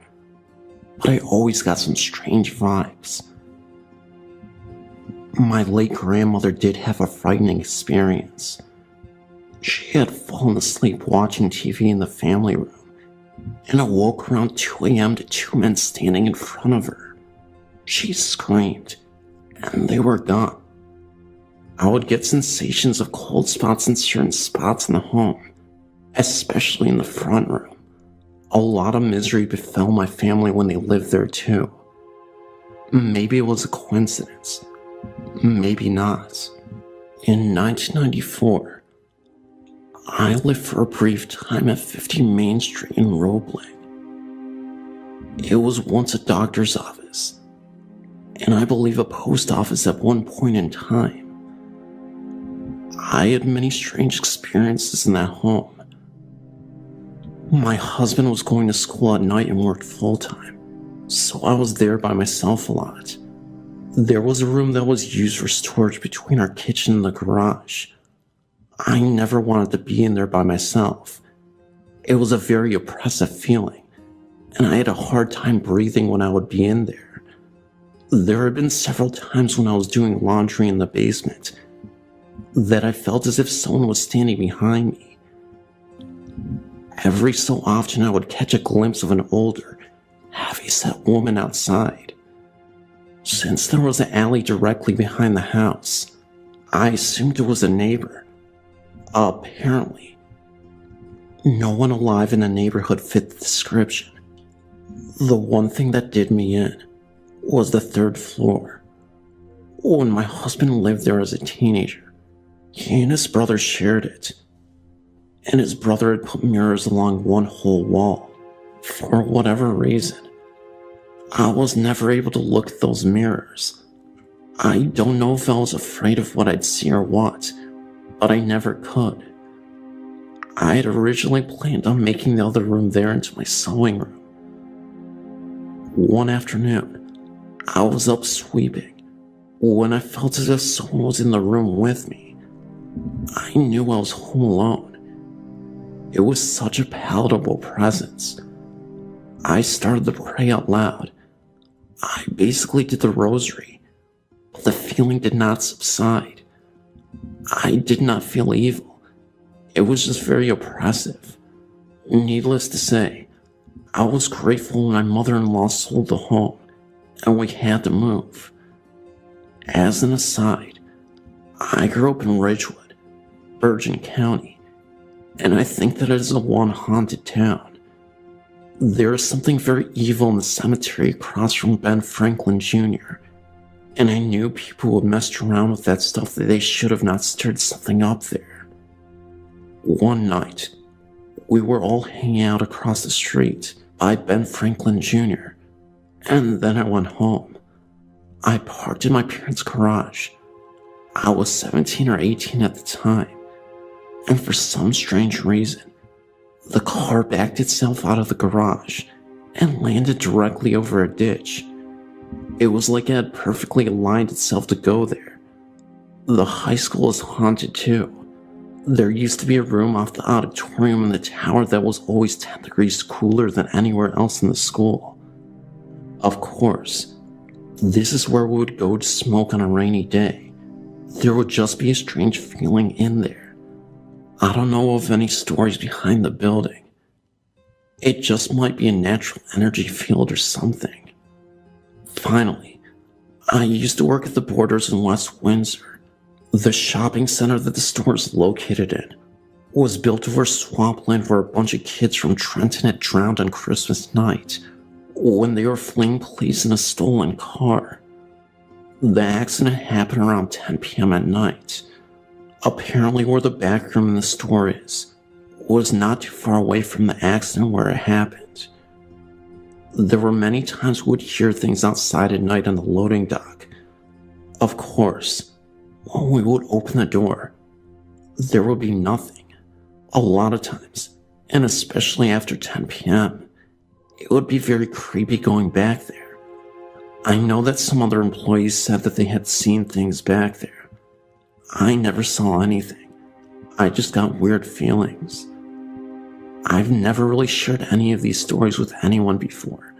but I always got some strange vibes. My late grandmother did have a frightening experience. She had fallen asleep watching TV in the family room and awoke around 2 a.m. to 2 men standing in front of her. She screamed, and they were gone. I would get sensations of cold spots in certain spots in the home, especially in the front room. A lot of misery befell my family when they lived there too. Maybe it was a coincidence. Maybe not. In 1994, I lived for a brief time at 50 Main Street in Roebling. It was once a doctor's office, and I believe a post office at one point in time. I had many strange experiences in that home. My husband was going to school at night and worked full-time, so I was there by myself a lot. There was a room that was used for storage between our kitchen and the garage. I never wanted to be in there by myself. It was a very oppressive feeling, and I had a hard time breathing when I would be in there. There had been several times when I was doing laundry in the basement that I felt as if someone was standing behind me. Every so often I would catch a glimpse of an older, heavy-set woman outside. Since there was an alley directly behind the house, I assumed it was a neighbor. Apparently, no one alive in the neighborhood fit the description. The one thing that did me in was the 3rd floor. When my husband lived there as a teenager, he and his brother shared it, and his brother had put mirrors along one whole wall. For whatever reason, I was never able to look at those mirrors. I don't know if I was afraid of what I'd see or what, but I never could. I had originally planned on making the other room there into my sewing room. One afternoon, I was up sweeping when I felt as if someone was in the room with me. I knew I was home alone. It was such a palatable presence. I started to pray out loud. I basically did the rosary, but the feeling did not subside. I did not feel evil. It was just very oppressive. Needless to say, I was grateful when my mother-in-law sold the home and we had to move. As an aside, I grew up in Ridgewood, Bergen County, and I think that it is a one haunted town. There is something very evil in the cemetery across from Ben Franklin Jr., and I knew people would mess around with that stuff that they should have not stirred something up there. One night, we were all hanging out across the street by Ben Franklin Jr., and then I went home. I parked in my parents' garage. I was 17 or 18 at the time, and for some strange reason, the car backed itself out of the garage and landed directly over a ditch. It was like it had perfectly aligned itself to go there. The high school is haunted too. There used to be a room off the auditorium in the tower that was always 10 degrees cooler than anywhere else in the school. Of course, this is where we would go to smoke on a rainy day. There would just be a strange feeling in there. I don't know of any stories behind the building. It just might be a natural energy field or something. Finally, I used to work at the Borders in West Windsor. The shopping center that the store is located in was built over swampland where a bunch of kids from Trenton had drowned on Christmas night when they were fleeing police in a stolen car. The accident happened around 10 p.m. at night. Apparently where the back room in the store is was not too far away from the accident where it happened. There were many times we would hear things outside at night on the loading dock. Of course, when we would open the door, there would be nothing. A lot of times, and especially after 10 p.m., it would be very creepy going back there. I know that some other employees said that they had seen things back there. I never saw anything. I just got weird feelings. I've never really shared any of these stories with anyone before,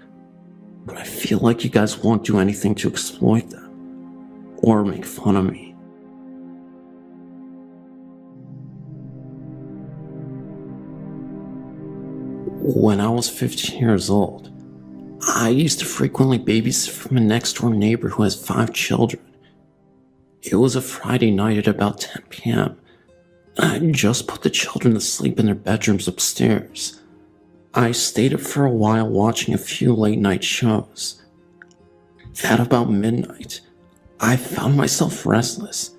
but I feel like you guys won't do anything to exploit them or make fun of me. When I was 15 years old, I used to frequently babysit from a next-door neighbor who has 5 children. It was a Friday night at about 10 p.m. I just put the children to sleep in their bedrooms upstairs. I stayed up for a while watching a few late-night shows. At about midnight, I found myself restless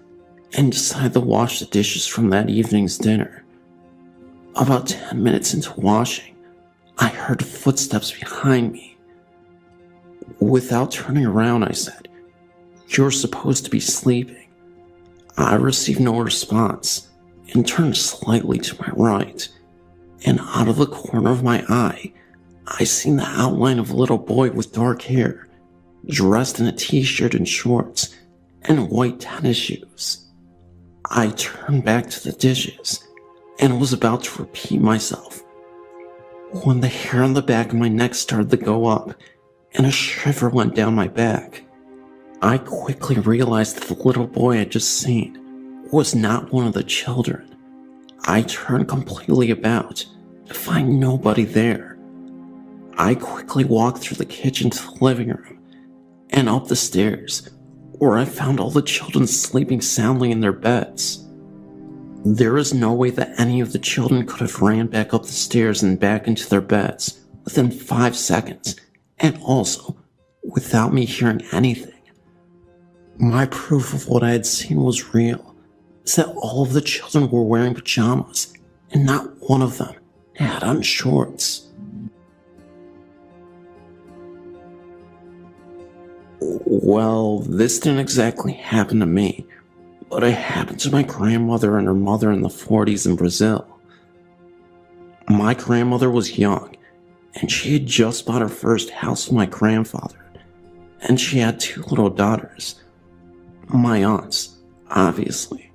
and decided to wash the dishes from that evening's dinner. About 10 minutes into washing, I heard footsteps behind me. Without turning around, I said, "You're supposed to be sleeping." I received no response and turned slightly to my right, and out of the corner of my eye, I seen the outline of a little boy with dark hair, dressed in a t-shirt and shorts, and white tennis shoes. I turned back to the dishes, and was about to repeat myself, when the hair on the back of my neck started to go up, and a shiver went down my back. I quickly realized that the little boy I had just seen was not one of the children. I turned completely about to find nobody there. I quickly walked through the kitchen to the living room and up the stairs, where I found all the children sleeping soundly in their beds. There is no way that any of the children could have ran back up the stairs and back into their beds within 5 seconds, and also without me hearing anything. My proof of what I had seen was real, is that all of the children were wearing pajamas, and not one of them had on shorts. Well, this didn't exactly happen to me, but it happened to my grandmother and her mother in the 40s in Brazil. My grandmother was young, and she had just bought her first house with my grandfather, and she had 2 little daughters. My aunts, obviously.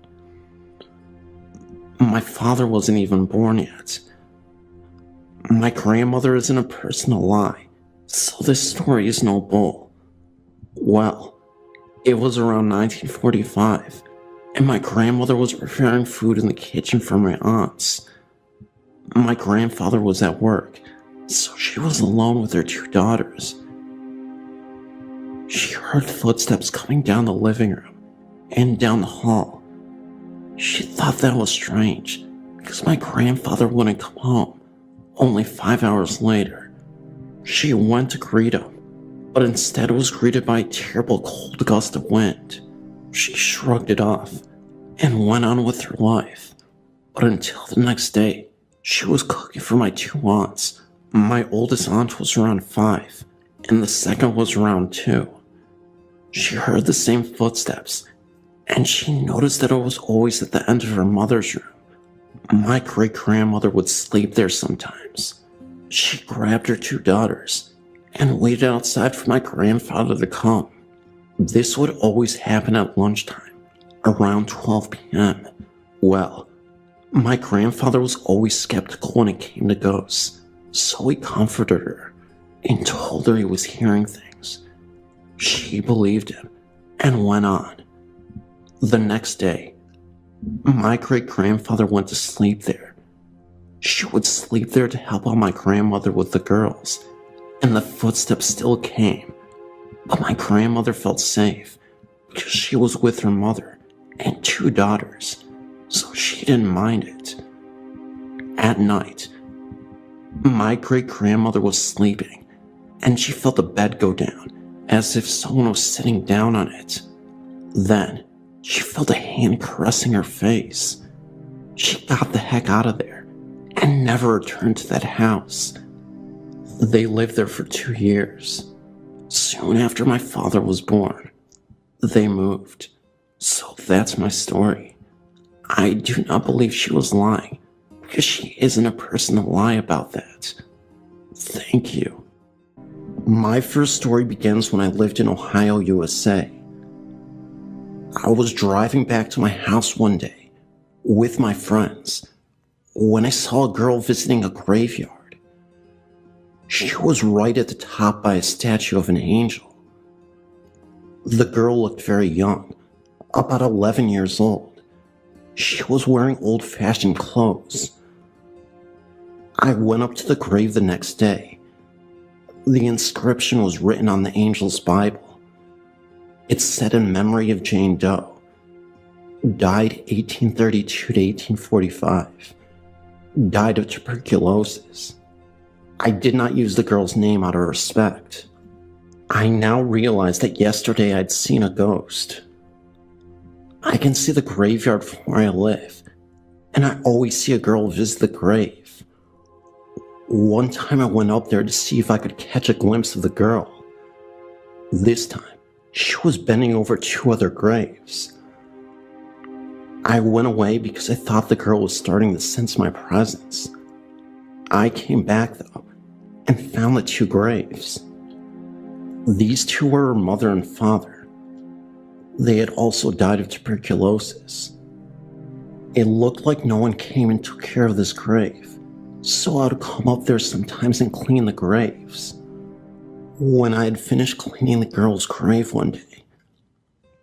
My father wasn't even born yet. My grandmother isn't a person to lie, so this story is no bull. Well, it was around 1945, and my grandmother was preparing food in the kitchen for my aunts. My grandfather was at work, so she was alone with her 2 daughters. She heard footsteps coming down the living room and down the hall. She thought that was strange, because my grandfather wouldn't come home. Only 5 hours later, she went to greet him, but instead was greeted by a terrible cold gust of wind. She shrugged it off and went on with her life. But until the next day, she was cooking for my 2 aunts. My oldest aunt was around 5, and the second was around 2. She heard the same footsteps, and she noticed that it was always at the end of her mother's room. My great-grandmother would sleep there sometimes. She grabbed her 2 daughters and waited outside for my grandfather to come. This would always happen at lunchtime, around 12 p.m. Well, my grandfather was always skeptical when it came to ghosts, so he comforted her and told her he was hearing things. She believed him and went on. The next day, my great-grandfather went to sleep there. She would sleep there to help out my grandmother with the girls, and the footsteps still came. But my grandmother felt safe because she was with her mother and 2 daughters, so she didn't mind it. At night, my great-grandmother was sleeping, and she felt the bed go down, as if someone was sitting down on it. Then, she felt a hand caressing her face. She got the heck out of there, and never returned to that house. They lived there for 2 years. Soon after my father was born, they moved. So that's my story. I do not believe she was lying, because she isn't a person to lie about that. Thank you. My first story begins when I lived in Ohio, USA. I was driving back to my house one day with my friends when I saw a girl visiting a graveyard. She was right at the top by a statue of an angel. The girl looked very young, about 11 years old. She was wearing old-fashioned clothes. I went up to the grave the next day. The inscription was written on the angel's Bible. It said in memory of Jane Doe, died 1832 to 1845, died of tuberculosis. I did not use the girl's name out of respect. I now realize that yesterday I'd seen a ghost. I can see the graveyard from where I live, and I always see a girl visit the grave. One time I went up there to see if I could catch a glimpse of the girl. This time, she was bending over 2 other graves. I went away because I thought the girl was starting to sense my presence. I came back though, and found the 2 graves. These 2 were her mother and father. They had also died of tuberculosis. It looked like no one came and took care of this grave, so I would come up there sometimes and clean the graves. When I had finished cleaning the girl's grave one day,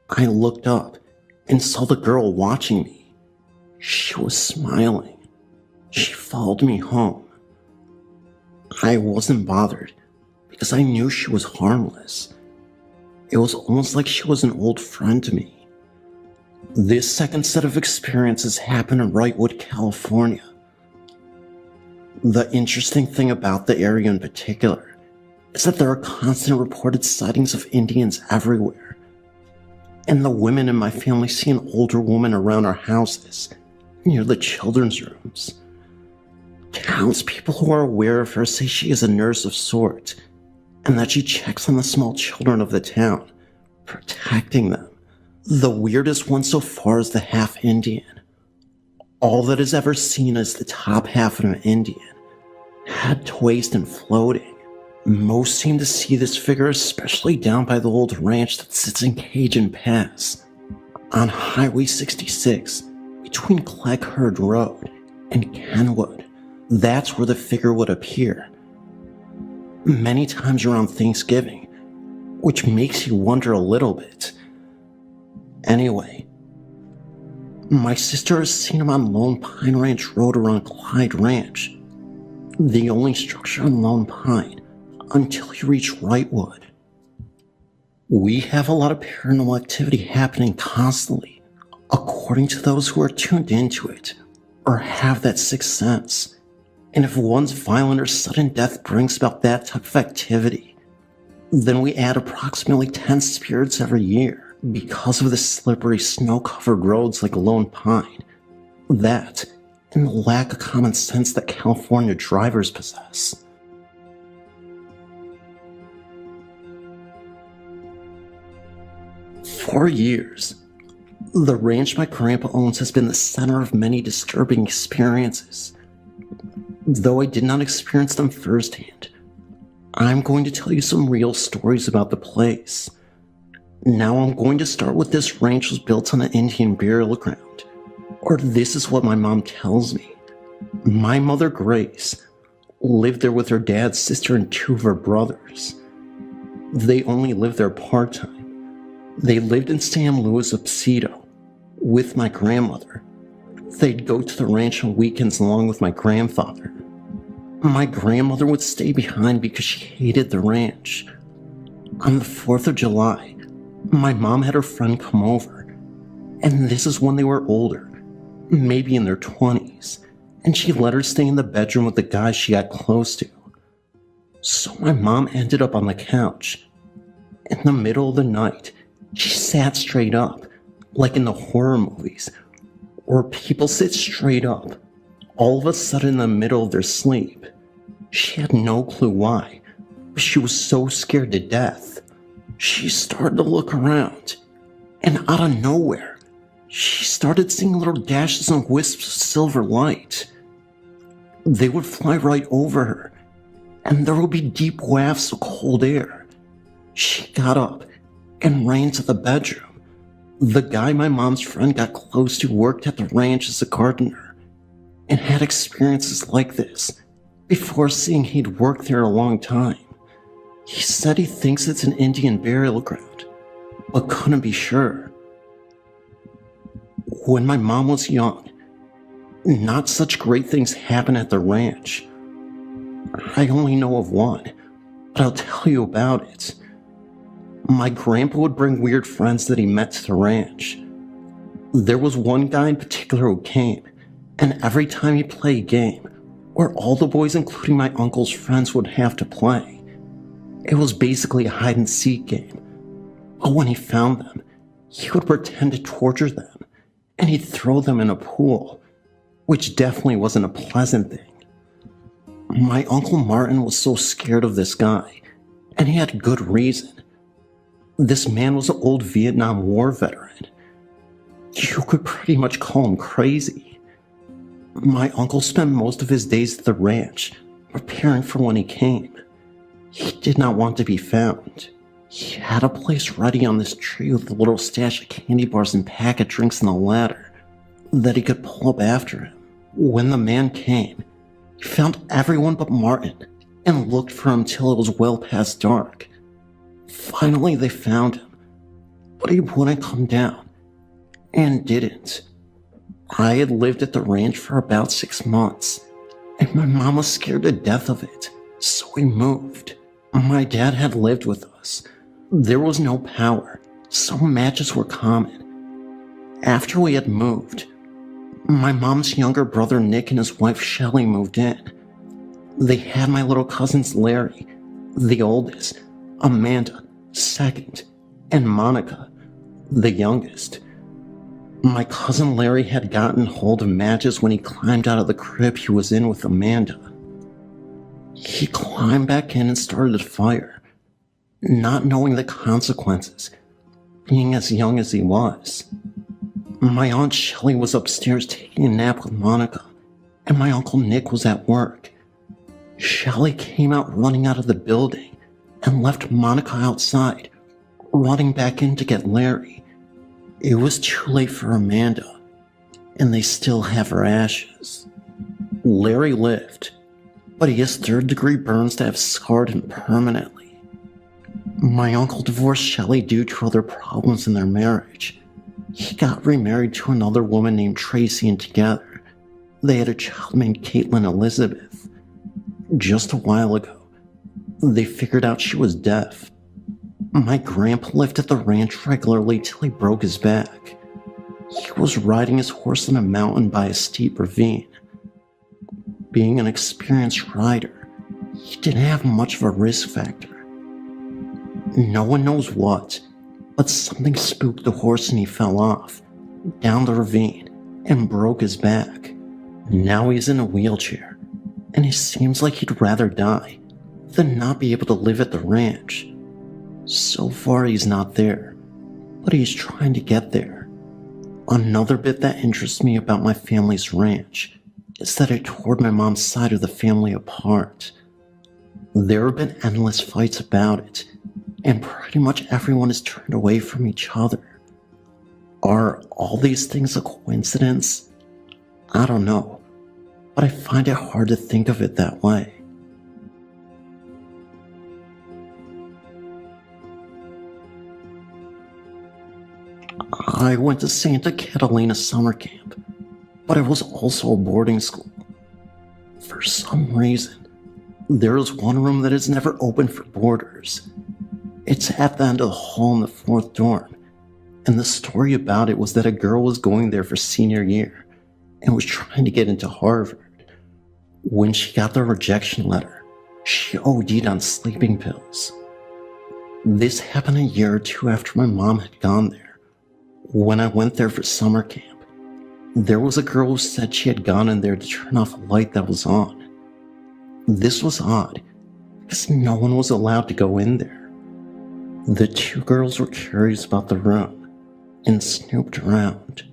I looked up and saw the girl watching me. She was smiling. She followed me home. I wasn't bothered because I knew she was harmless. It was almost like she was an old friend to me. This second set of experiences happened in Wrightwood, California. The interesting thing about the area in particular is that there are constant reported sightings of Indians everywhere. And the women in my family see an older woman around our houses, near the children's rooms. Townspeople who are aware of her say she is a nurse of sorts, and that she checks on the small children of the town, protecting them. The weirdest one so far is the half-Indian. All that is ever seen is the top half of an Indian, head to waist and floating. Most seem to see this figure especially down by the old ranch that sits in Cajun Pass, on Highway 66, between Clegherd Road and Kenwood. That's where the figure would appear. Many times around Thanksgiving, which makes you wonder a little bit. Anyway, my sister has seen him on Lone Pine Ranch Road around Clyde Ranch, the only structure on Lone Pine, until you reach Wrightwood. We have a lot of paranormal activity happening constantly, according to those who are tuned into it, or have that sixth sense. And if one's violent or sudden death brings about that type of activity, then we add approximately 10 spirits every year because of the slippery snow-covered roads like Lone Pine. That, and the lack of common sense that California drivers possess. For years, the ranch my grandpa owns has been the center of many disturbing experiences. Though I did not experience them firsthand, I'm going to tell you some real stories about the place. Now I'm going to start with this ranch was built on an Indian burial ground, or this is what my mom tells me. My mother, Grace, lived there with her dad, sister, and 2 of her brothers. They only lived there part-time. They lived in San Luis Obispo with my grandmother. They'd go to the ranch on weekends along with my grandfather. My grandmother would stay behind because she hated the ranch. On the 4th of July, my mom had her friend come over, and this is when they were older, maybe in their 20s, and she let her stay in the bedroom with the guy she got close to. So my mom ended up on the couch. In the middle of the night, she sat straight up, like in the horror movies, where people sit straight up, all of a sudden in the middle of their sleep. She had no clue why, but she was so scared to death. She started to look around, and out of nowhere, she started seeing little dashes and wisps of silver light. They would fly right over her, and there would be deep wafts of cold air. She got up and ran to the bedroom. The guy my mom's friend got close to worked at the ranch as a gardener, and had experiences like this before seeing he'd worked there a long time. He said he thinks it's an Indian burial ground, but couldn't be sure. When my mom was young, not such great things happened at the ranch. I only know of one, but I'll tell you about it. My grandpa would bring weird friends that he met to the ranch. There was one guy in particular who came, and every time he'd play a game, where all the boys including my uncle's friends would have to play, it was basically a hide-and-seek game. But when he found them, he would pretend to torture them, and he'd throw them in a pool, which definitely wasn't a pleasant thing. My Uncle Martin was so scared of this guy, and he had good reason. This man was an old Vietnam War veteran. You could pretty much call him crazy. My uncle spent most of his days at the ranch, preparing for when he came. He did not want to be found. He had a place ready on this tree with a little stash of candy bars and packet drinks in the ladder that he could pull up after him. When the man came, he found everyone but Martin and looked for him till it was well past dark. Finally, they found him, but he wouldn't come down, and didn't. I had lived at the ranch for about 6 months, and my mom was scared to death of it, so we moved. My dad had lived with us. There was no power, so matches were common. After we had moved, my mom's younger brother Nick and his wife Shelley moved in. They had my little cousins Larry, the oldest, Amanda, second, and Monica, the youngest. My cousin Larry had gotten hold of matches when he climbed out of the crib he was in with Amanda. He climbed back in and started a fire, not knowing the consequences, being as young as he was. My Aunt Shelley was upstairs taking a nap with Monica, and my Uncle Nick was at work. Shelley came out running out of the building and left Monica outside, running back in to get Larry. It was too late for Amanda, and they still have her ashes. Larry lived, but he has third-degree burns that have scarred him permanently. My uncle divorced Shelley due to other problems in their marriage. He got remarried to another woman named Tracy, and together, they had a child named Caitlin Elizabeth. Just a while ago, they figured out she was deaf. My grandpa lived at the ranch regularly till he broke his back. He was riding his horse on a mountain by a steep ravine. Being an experienced rider, he didn't have much of a risk factor. No one knows what, but something spooked the horse and he fell off, down the ravine, and broke his back. Now he's in a wheelchair, and it seems like he'd rather die than not be able to live at the ranch. So far he's not there, but he's trying to get there. Another bit that interests me about my family's ranch is that it tore my mom's side of the family apart. There have been endless fights about it, and pretty much everyone is turned away from each other. Are all these things a coincidence? I don't know, but I find it hard to think of it that way. I went to Santa Catalina summer camp, but it was also a boarding school. For some reason, there is one room that is never open for boarders. It's at the end of the hall in the 4th dorm, and the story about it was that a girl was going there for senior year and was trying to get into Harvard. When she got the rejection letter, She OD'd on sleeping pills. This happened a year or two after my mom had gone there. When I went there for summer camp, there was a girl who said she had gone in there to turn off a light that was on. This was odd, because no one was allowed to go in there. The two girls were curious about the room and snooped around.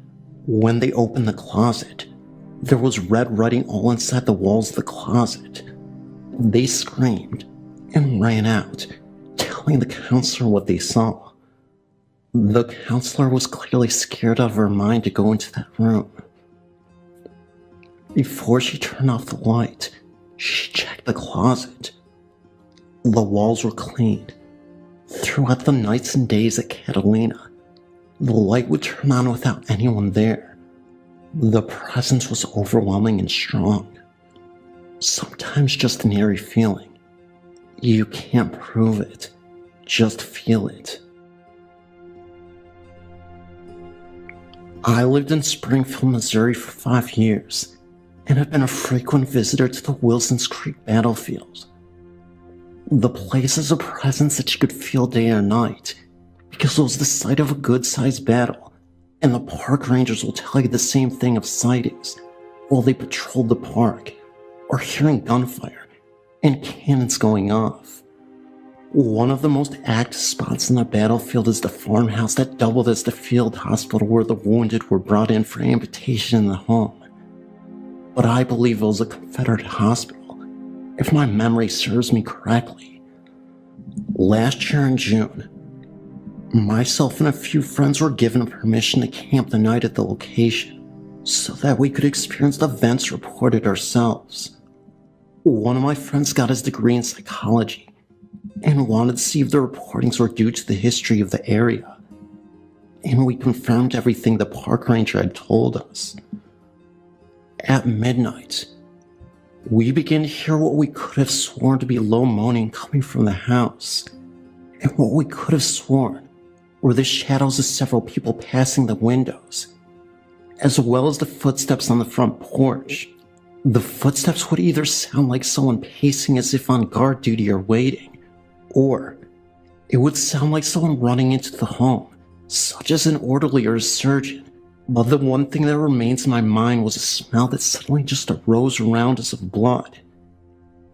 When they opened the closet, there was red writing all inside the walls of the closet. They screamed and ran out, telling the counselor what they saw. The counselor was clearly scared out of her mind to go into that room. Before she turned off the light, she checked the closet. The walls were clean. Throughout the nights and days at Catalina, the light would turn on without anyone there. The presence was overwhelming and strong. Sometimes just an eerie feeling. You can't prove it, just feel it. I lived in Springfield, Missouri for 5 years, and have been a frequent visitor to the Wilsons Creek battlefield. The place is a presence that you could feel day or night, because it was the site of a good-sized battle, and the park rangers will tell you the same thing of sightings while they patrolled the park, or hearing gunfire and cannons going off. One of the most active spots in the battlefield is the farmhouse that doubled as the field hospital where the wounded were brought in for amputation in the home. But I believe it was a Confederate hospital, if my memory serves me correctly. Last year in June, myself and a few friends were given permission to camp the night at the location so that we could experience the events reported ourselves. One of my friends got his degree in psychology and wanted to see if the reportings were due to the history of the area, and we confirmed everything the park ranger had told us. At midnight, we began to hear what we could have sworn to be low moaning coming from the house, and what we could have sworn were the shadows of several people passing the windows, as well as the footsteps on the front porch. The footsteps would either sound like someone pacing as if on guard duty or waiting, or it would sound like someone running into the home, such as an orderly or a surgeon. But the one thing that remains in my mind was a smell that suddenly just arose around us of blood.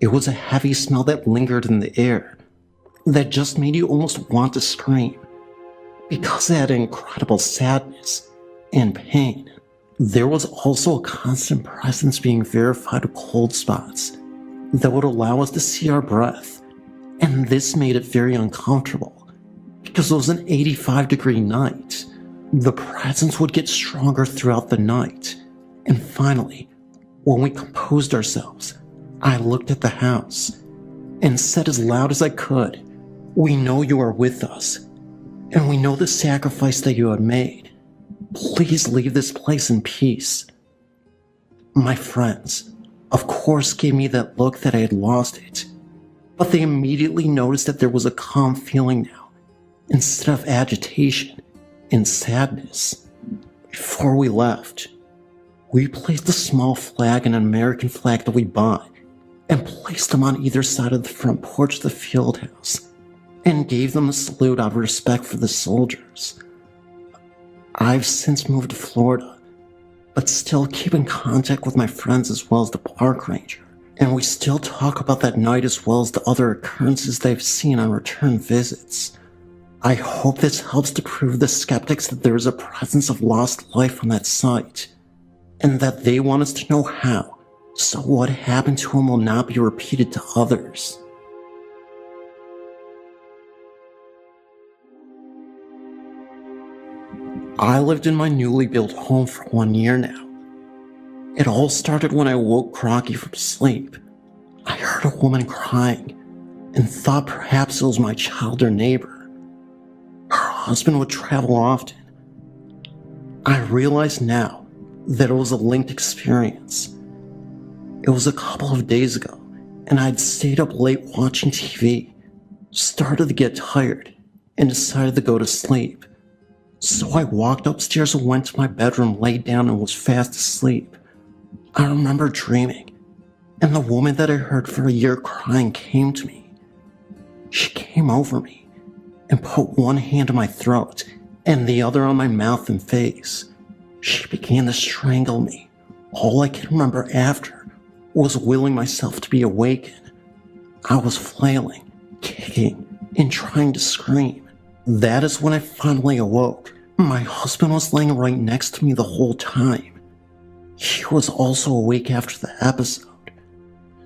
It was a heavy smell that lingered in the air, that just made you almost want to scream, because it had incredible sadness and pain. There was also a constant presence being verified of cold spots that would allow us to see our breath, and this made it very uncomfortable, because it was an 85-degree night. The presence would get stronger throughout the night, and finally, when we composed ourselves, I looked at the house and said as loud as I could, "We know you are with us, and we know the sacrifice that you have made. Please leave this place in peace." My friends, of course, gave me that look that I had lost it, but they immediately noticed that there was a calm feeling now, instead of agitation and sadness. Before we left, we placed a small flag and an American flag that we bought, and placed them on either side of the front porch of the field house, and gave them a salute out of respect for the soldiers. I've since moved to Florida, but still keep in contact with my friends as well as the park ranger, and we still talk about that night as well as the other occurrences they've seen on return visits. I hope this helps to prove the skeptics that there is a presence of lost life on that site, and that they want us to know how, so what happened to him will not be repeated to others. I lived in my newly built home for 1 year now. It all started when I woke groggy from sleep. I heard a woman crying and thought perhaps it was my child or neighbor. Her husband would travel often. I realize now that it was a linked experience. It was a couple of days ago, and I'd stayed up late watching TV, started to get tired, and decided to go to sleep. So I walked upstairs and went to my bedroom, laid down, and was fast asleep. I remember dreaming and the woman that I heard for a year crying came to me. She came over me and put one hand on my throat and the other on my mouth and face. She began to strangle me. All I can remember after was willing myself to be awakened. I was flailing, kicking, and trying to scream. That is when I finally awoke. My husband was laying right next to me the whole time. He was also awake after the episode,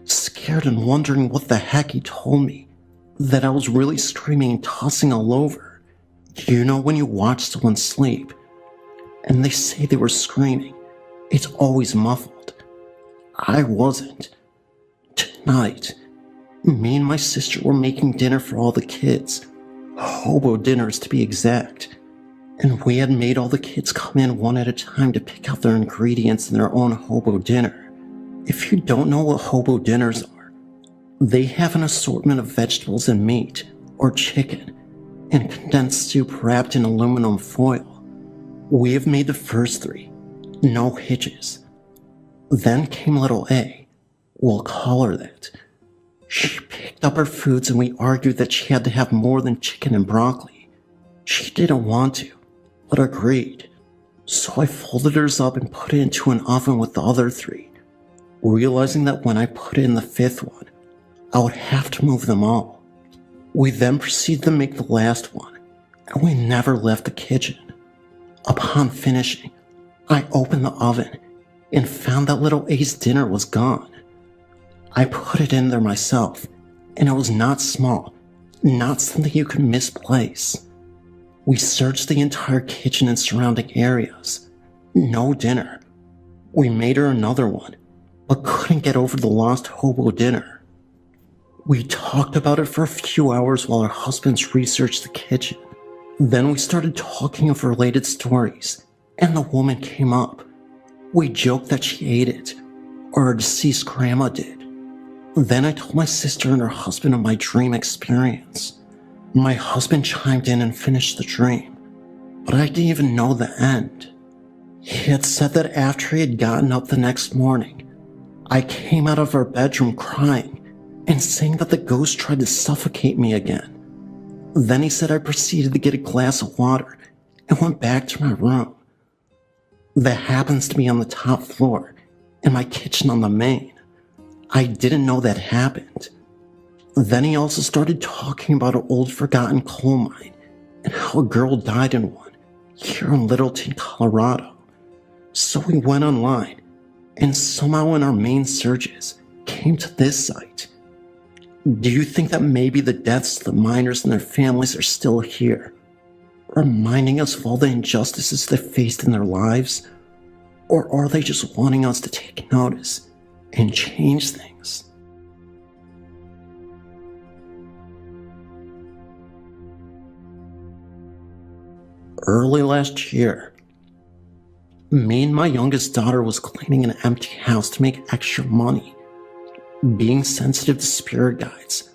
scared and wondering what the heck. He told me that I was really screaming and tossing all over. You know when you watch someone sleep and they say they were screaming, it's always muffled. I wasn't. Tonight, me and my sister were making dinner for all the kids, hobo dinners to be exact, and we had made all the kids come in one at a time to pick out their ingredients in their own hobo dinner. If you don't know what hobo dinners are, they have an assortment of vegetables and meat, or chicken, and condensed soup wrapped in aluminum foil. We have made the first three, no hitches. Then came little A, we'll call her that. She picked up her foods and we argued that she had to have more than chicken and broccoli. She didn't want to, but agreed. So I folded hers up and put it into an oven with the other three, realizing that when I put in the fifth one, I would have to move them all. We then proceeded to make the last one, and we never left the kitchen. Upon finishing, I opened the oven and found that little A's dinner was gone. I put it in there myself, and it was not small, not something you could misplace. We searched the entire kitchen and surrounding areas. No dinner. We made her another one, but couldn't get over the lost hobo dinner. We talked about it for a few hours while our husbands researched the kitchen. Then we started talking of related stories, and the woman came up. We joked that she ate it, or her deceased grandma did. Then I told my sister and her husband of my dream experience. My husband chimed in and finished the dream, but I didn't even know the end. He had said that after he had gotten up the next morning, I came out of our bedroom crying and saying that the ghost tried to suffocate me again. Then he said I proceeded to get a glass of water and went back to my room. That happens to be on the top floor and my kitchen on the main. I didn't know that happened. Then he also started talking about an old forgotten coal mine and how a girl died in one here in Littleton, Colorado. So we went online and somehow in our main searches came to this site. Do you think that maybe the deaths of the miners and their families are still here, reminding us of all the injustices they faced in their lives? Or are they just wanting us to take notice and change things? Early last year, me and my youngest daughter was cleaning an empty house to make extra money. Being sensitive to spirit guides,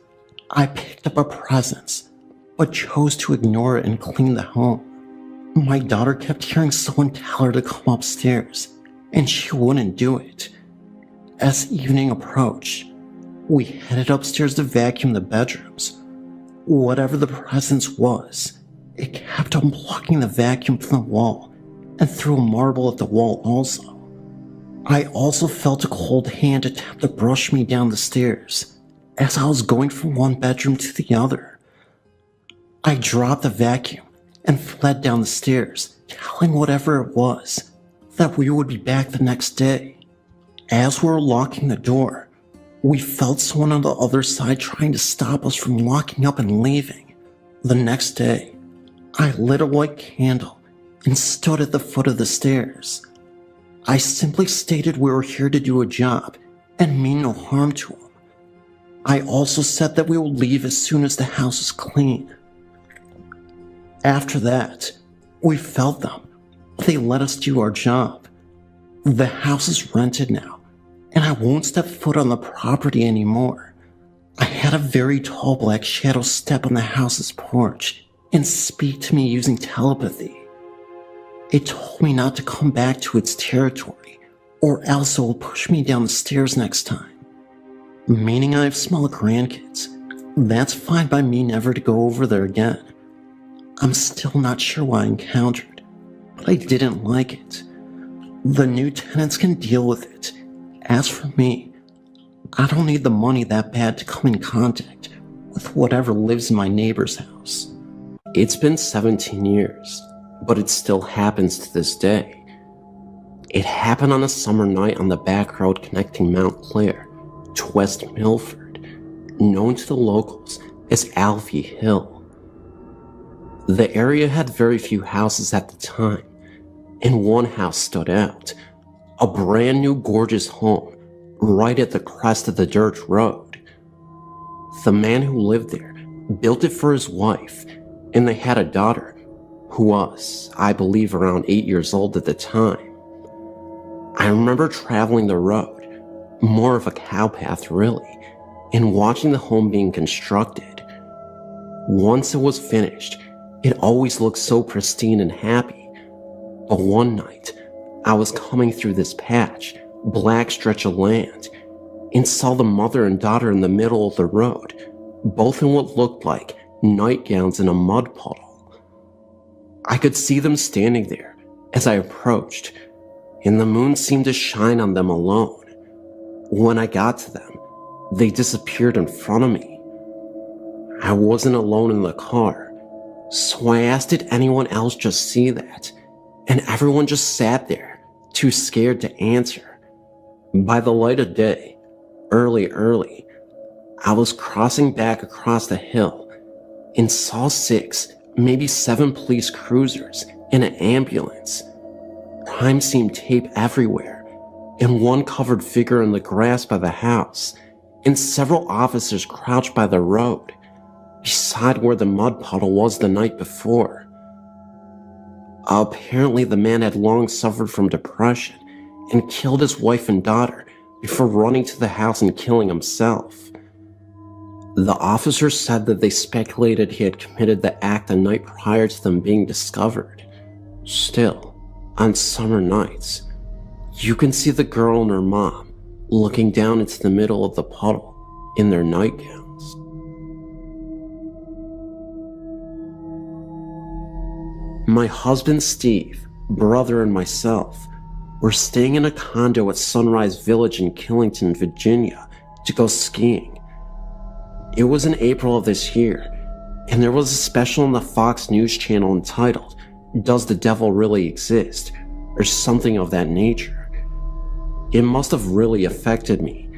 I picked up a presence, but chose to ignore it and clean the home. My daughter kept hearing someone tell her to come upstairs, and she wouldn't do it. As evening approached, we headed upstairs to vacuum the bedrooms. Whatever the presence was, it kept on blocking the vacuum from the wall and threw a marble at the wall also. I also felt a cold hand attempt to brush me down the stairs as I was going from one bedroom to the other. I dropped the vacuum and fled down the stairs, telling whatever it was that we would be back the next day. As we were locking the door, we felt someone on the other side trying to stop us from locking up and leaving. The next day, I lit a white candle and stood at the foot of the stairs. I simply stated we were here to do a job and mean no harm to him. I also said that we would leave as soon as the house is clean. After that, we felt them. They let us do our job. The house is rented now, and I won't step foot on the property anymore. I had a very tall black shadow step on the house's porch and speak to me using telepathy. It told me not to come back to its territory, or else it will push me down the stairs next time. meaning I have small grandkids. That's fine by me never to go over there again. I'm still not sure what I encountered, but I didn't like it. The new tenants can deal with it. As for me, I don't need the money that bad to come in contact with whatever lives in my neighbor's house. It's been 17 years, but it still happens to this day. It happened on a summer night on the back road connecting Mount Clair to West Milford, known to the locals as Alfie Hill. The area had very few houses at the time, and one house stood out, a brand new gorgeous home right at the crest of the dirt road. The man who lived there built it for his wife, and they had a daughter who was, I believe, around 8 years old at the time. I remember traveling the road, more of a cow path really, and watching the home being constructed. Once it was finished, it always looked so pristine and happy. But one night, I was coming through this patch, black stretch of land, and saw the mother and daughter in the middle of the road, both in what looked like nightgowns in a mud puddle. I could see them standing there as I approached, and the moon seemed to shine on them alone. When I got to them, they disappeared in front of me. I wasn't alone in the car, so I asked did anyone else just see that, and everyone just sat there, too scared to answer. By the light of day, early, I was crossing back across the hill and saw 6, maybe 7 police cruisers and an ambulance. Crime scene tape everywhere, and one covered figure in the grass by the house, and several officers crouched by the road, beside where the mud puddle was the night before. Apparently the man had long suffered from depression and killed his wife and daughter before running to the house and killing himself. The officers said that they speculated he had committed the act the night prior to them being discovered. Still, on summer nights, you can see the girl and her mom looking down into the middle of the puddle in their nightgowns. My husband Steve, brother, and myself were staying in a condo at Sunrise Village in Killington, Virginia, to go skiing. It was in April of this year, and there was a special on the Fox News channel entitled, "Does the Devil Really Exist?" or something of that nature. It must have really affected me,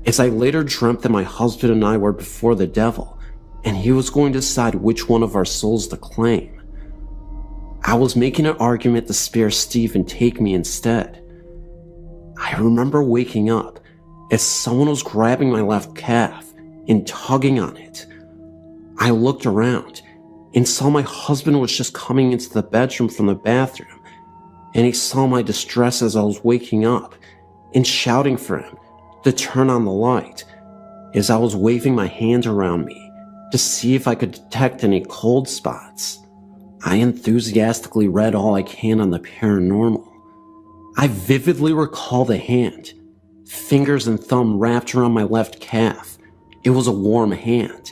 as I later dreamt that my husband and I were before the devil, and he was going to decide which one of our souls to claim. I was making an argument to spare Steve and take me instead. I remember waking up as someone was grabbing my left calf and tugging on it. I looked around and saw my husband was just coming into the bedroom from the bathroom, and he saw my distress as I was waking up and shouting for him to turn on the light as I was waving my hand around me to see if I could detect any cold spots. I enthusiastically read all I can on the paranormal. I vividly recall the hand, fingers and thumb wrapped around my left calf. It was a warm hand,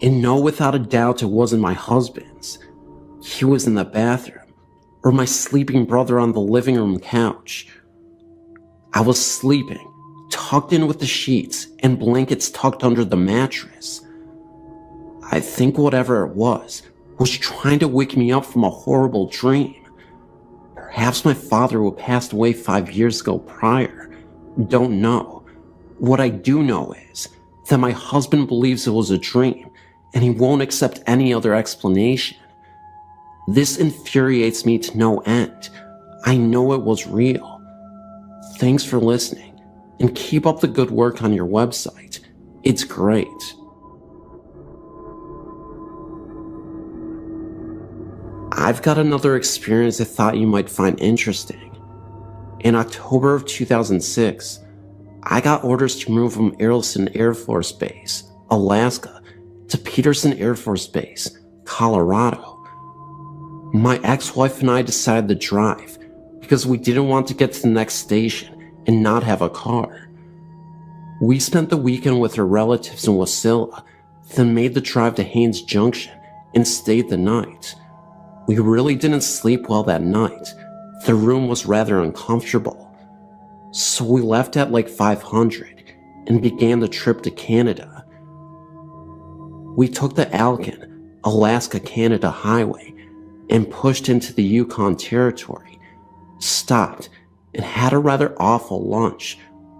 and no, without a doubt it wasn't my husband's. He was in the bathroom, or my sleeping brother on the living room couch. I was sleeping, tucked in with the sheets and blankets tucked under the mattress. I think whatever it was trying to wake me up from a horrible dream. Perhaps my father, who passed away 5 years ago prior. Don't know. What I do know is that my husband believes it was a dream, and he won't accept any other explanation. This infuriates me to no end. I know it was real. Thanks for listening, and keep up the good work on your website. It's great. I've got another experience I thought you might find interesting. In October of 2006, I got orders to move from Earlson Air Force Base, Alaska, to Peterson Air Force Base, Colorado. My ex-wife and I decided to drive because we didn't want to get to the next station and not have a car. We spent the weekend with her relatives in Wasilla, then made the drive to Haines Junction and stayed the night. We really didn't sleep well that night. The room was rather uncomfortable. So we left at like 500 and began the trip to Canada. We took the Alcan, Alaska-Canada highway and pushed into the Yukon Territory, stopped and had a rather awful lunch,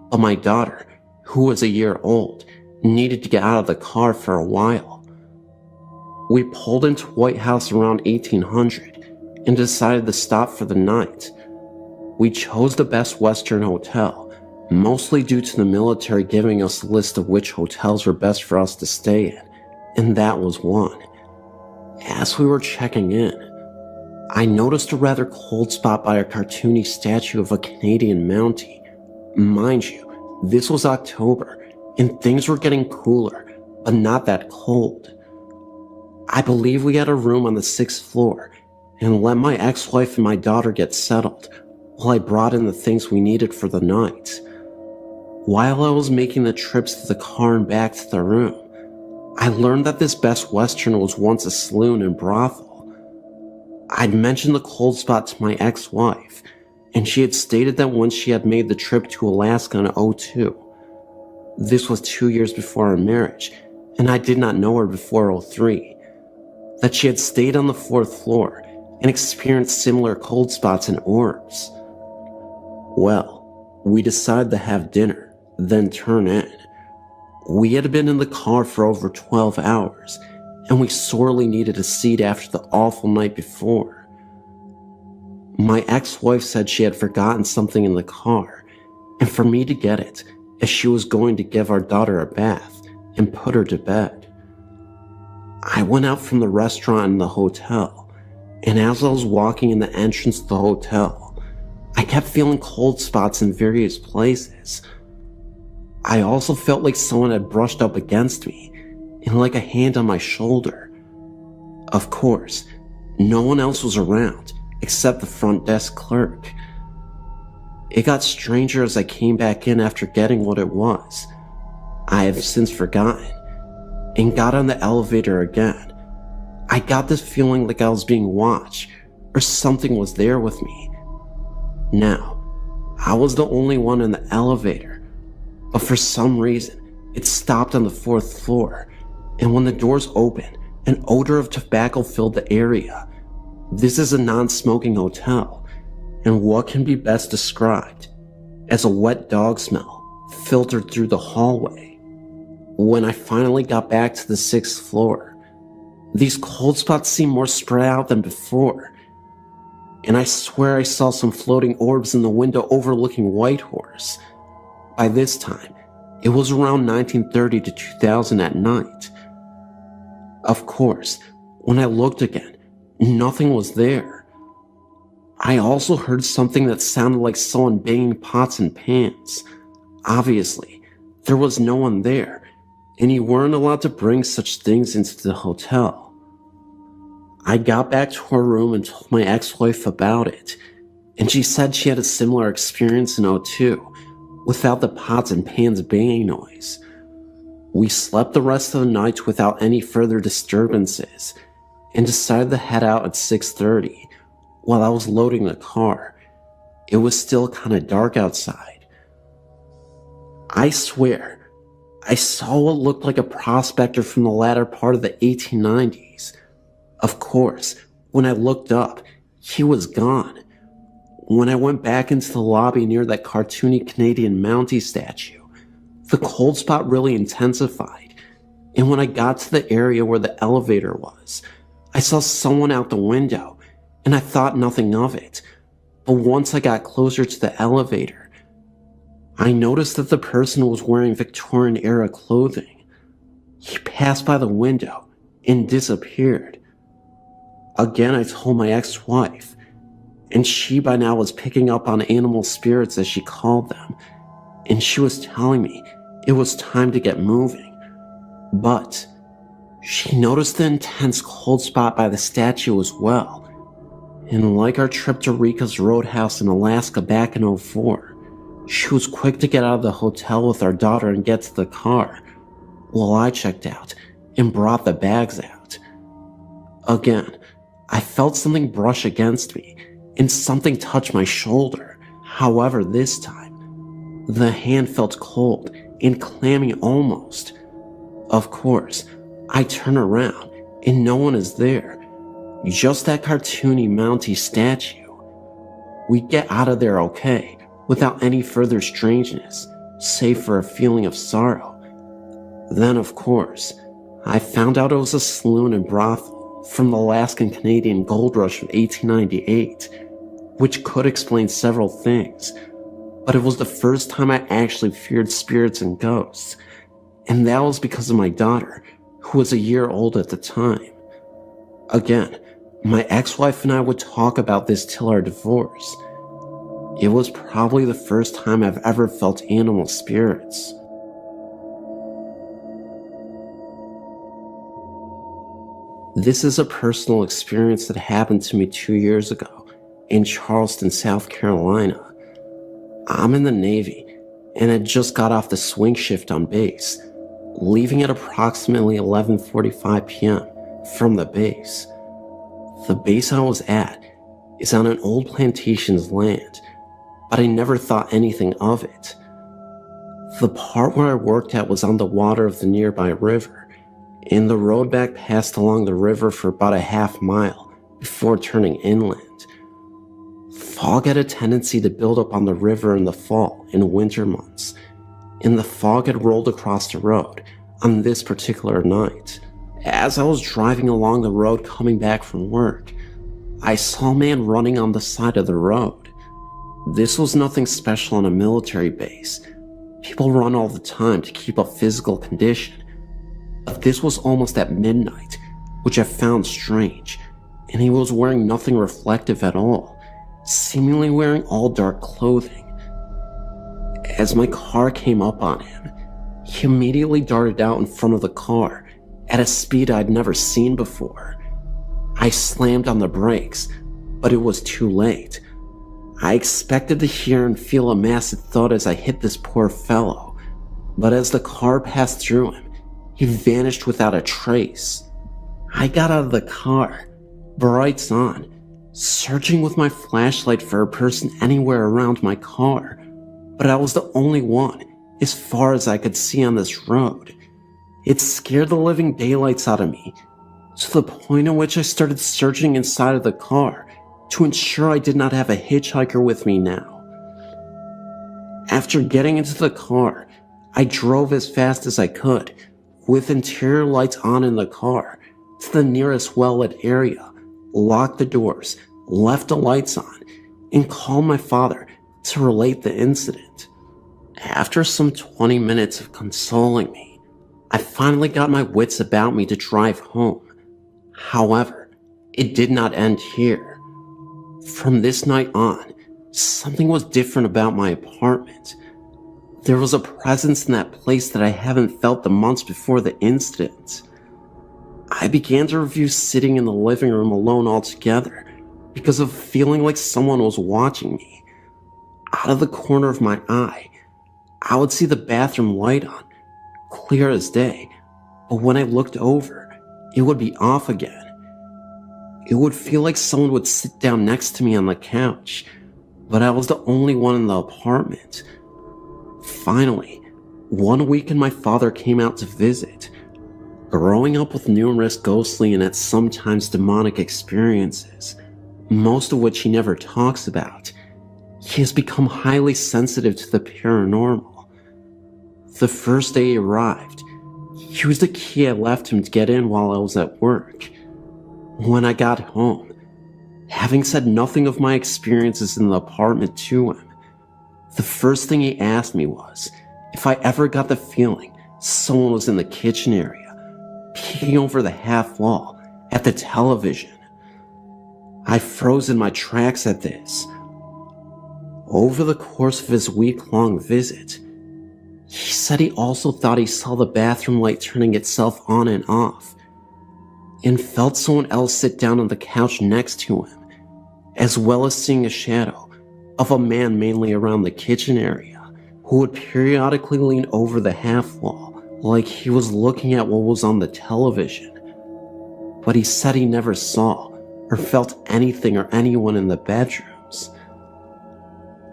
but my daughter, who was a year old, needed to get out of the car for a while. We pulled into White House around 1800 and decided to stop for the night. We chose the Best Western Hotel, mostly due to the military giving us a list of which hotels were best for us to stay in, and that was one. As we were checking in, I noticed a rather cold spot by a cartoony statue of a Canadian Mountie. Mind you, this was October, and things were getting cooler, but not that cold. I believe we had a room on the 6th floor, and let my ex-wife and my daughter get settled, while I brought in the things we needed for the night. While I was making the trips to the car and back to the room, I learned that this Best Western was once a saloon and brothel. I'd mentioned the cold spot to my ex-wife, and she had stated that once she had made the trip to Alaska in 2002. This was 2 years before our marriage, and I did not know her before 2003. That she had stayed on the 4th floor and experienced similar cold spots and orbs. Well, we decided to have dinner, then turn in. We had been in the car for over 12 hours, and we sorely needed a seat after the awful night before. My ex-wife said she had forgotten something in the car, and for me to get it, as she was going to give our daughter a bath and put her to bed. I went out from the restaurant in the hotel, and as I was walking in the entrance to the hotel, I kept feeling cold spots in various places. I also felt like someone had brushed up against me, and like a hand on my shoulder. Of course, no one else was around, except the front desk clerk. It got stranger as I came back in after getting what it was. I have since forgotten, and got on the elevator again. I got this feeling like I was being watched, or something was there with me. Now, I was the only one in the elevator, but for some reason, it stopped on the 4th floor, and when the doors opened, an odor of tobacco filled the area. This is a non-smoking hotel, and what can be best described as a wet dog smell filtered through the hallway. When I finally got back to the 6th floor, these cold spots seemed more spread out than before, and I swear I saw some floating orbs in the window overlooking Whitehorse. By this time, it was around 1930 to 2000 at night. Of course, when I looked again, nothing was there. I also heard something that sounded like someone banging pots and pans. Obviously, there was no one there, and you weren't allowed to bring such things into the hotel. I got back to her room and told my ex-wife about it, and she said she had a similar experience in 2002, without the pots and pans banging noise. We slept the rest of the night without any further disturbances, and decided to head out at 6:30. While I was loading the car, it was still kinda dark outside. I swear, I saw what looked like a prospector from the latter part of the 1890s. Of course, when I looked up, he was gone. When I went back into the lobby near that cartoony Canadian Mountie statue, the cold spot really intensified, and when I got to the area where the elevator was, I saw someone out the window, and I thought nothing of it. But once I got closer to the elevator, I noticed that the person was wearing Victorian-era clothing. He passed by the window and disappeared. Again, I told my ex-wife, and she by now was picking up on animal spirits, as she called them, and she was telling me it was time to get moving. But she noticed the intense cold spot by the statue as well, and like our trip to Rika's Roadhouse in Alaska back in 2004, She was quick to get out of the hotel with our daughter and get to the car, while I checked out and brought the bags out. Again, I felt something brush against me, and something touched my shoulder. However, this time, the hand felt cold and clammy almost. Of course, I turn around, and no one is there. Just that cartoony Mountie statue. We get out of there okay, without any further strangeness, save for a feeling of sorrow. Then, of course, I found out it was a saloon and brothel from the Alaskan Canadian gold rush of 1898, which could explain several things, but it was the first time I actually feared spirits and ghosts, and that was because of my daughter, who was a year old at the time. Again, my ex-wife and I would talk about this till our divorce. It was probably the first time I've ever felt animal spirits. This is a personal experience that happened to me 2 years ago in Charleston, South Carolina. I'm in the Navy and had just got off the swing shift on base, leaving at approximately 11:45 p.m. from the base. The base I was at is on an old plantation's land, but I never thought anything of it. The part where I worked at was on the water of the nearby river, and the road back passed along the river for about a half mile before turning inland. Fog had a tendency to build up on the river in the fall and winter months, and the fog had rolled across the road on this particular night. As I was driving along the road coming back from work, I saw a man running on the side of the road. This was nothing special on a military base. People run all the time to keep up physical condition. But this was almost at midnight, which I found strange, and he was wearing nothing reflective at all, seemingly wearing all dark clothing. As my car came up on him, he immediately darted out in front of the car at a speed I'd never seen before. I slammed on the brakes, but it was too late. I expected to hear and feel a massive thud as I hit this poor fellow, but as the car passed through him, he vanished without a trace. I got out of the car, brights on, searching with my flashlight for a person anywhere around my car, but I was the only one as far as I could see on this road. It scared the living daylights out of me, to the point at which I started searching inside of the car to ensure I did not have a hitchhiker with me now. After getting into the car, I drove as fast as I could, with interior lights on in the car, to the nearest well-lit area, locked the doors, left the lights on, and called my father to relate the incident. After some 20 minutes of consoling me, I finally got my wits about me to drive home. However, it did not end here. From this night on, something was different about my apartment. There was a presence in that place that I haven't felt the months before the incident. I began to review sitting in the living room alone altogether because of feeling like someone was watching me. Out of the corner of my eye, I would see the bathroom light on, clear as day, but when I looked over, it would be off again. It would feel like someone would sit down next to me on the couch, but I was the only one in the apartment. Finally, one weekend my father came out to visit. Growing up with numerous ghostly and at sometimes demonic experiences, most of which he never talks about, he has become highly sensitive to the paranormal. The first day he arrived, he used the key I left him to get in while I was at work. When I got home, having said nothing of my experiences in the apartment to him, the first thing he asked me was if I ever got the feeling someone was in the kitchen area, peeking over the half wall at the television. I froze in my tracks at this. Over the course of his week-long visit, he said he also thought he saw the bathroom light turning itself on and off, and felt someone else sit down on the couch next to him, as well as seeing a shadow of a man mainly around the kitchen area. who would periodically lean over the half wall like he was looking at what was on the television. But he said he never saw or felt anything or anyone in the bedrooms.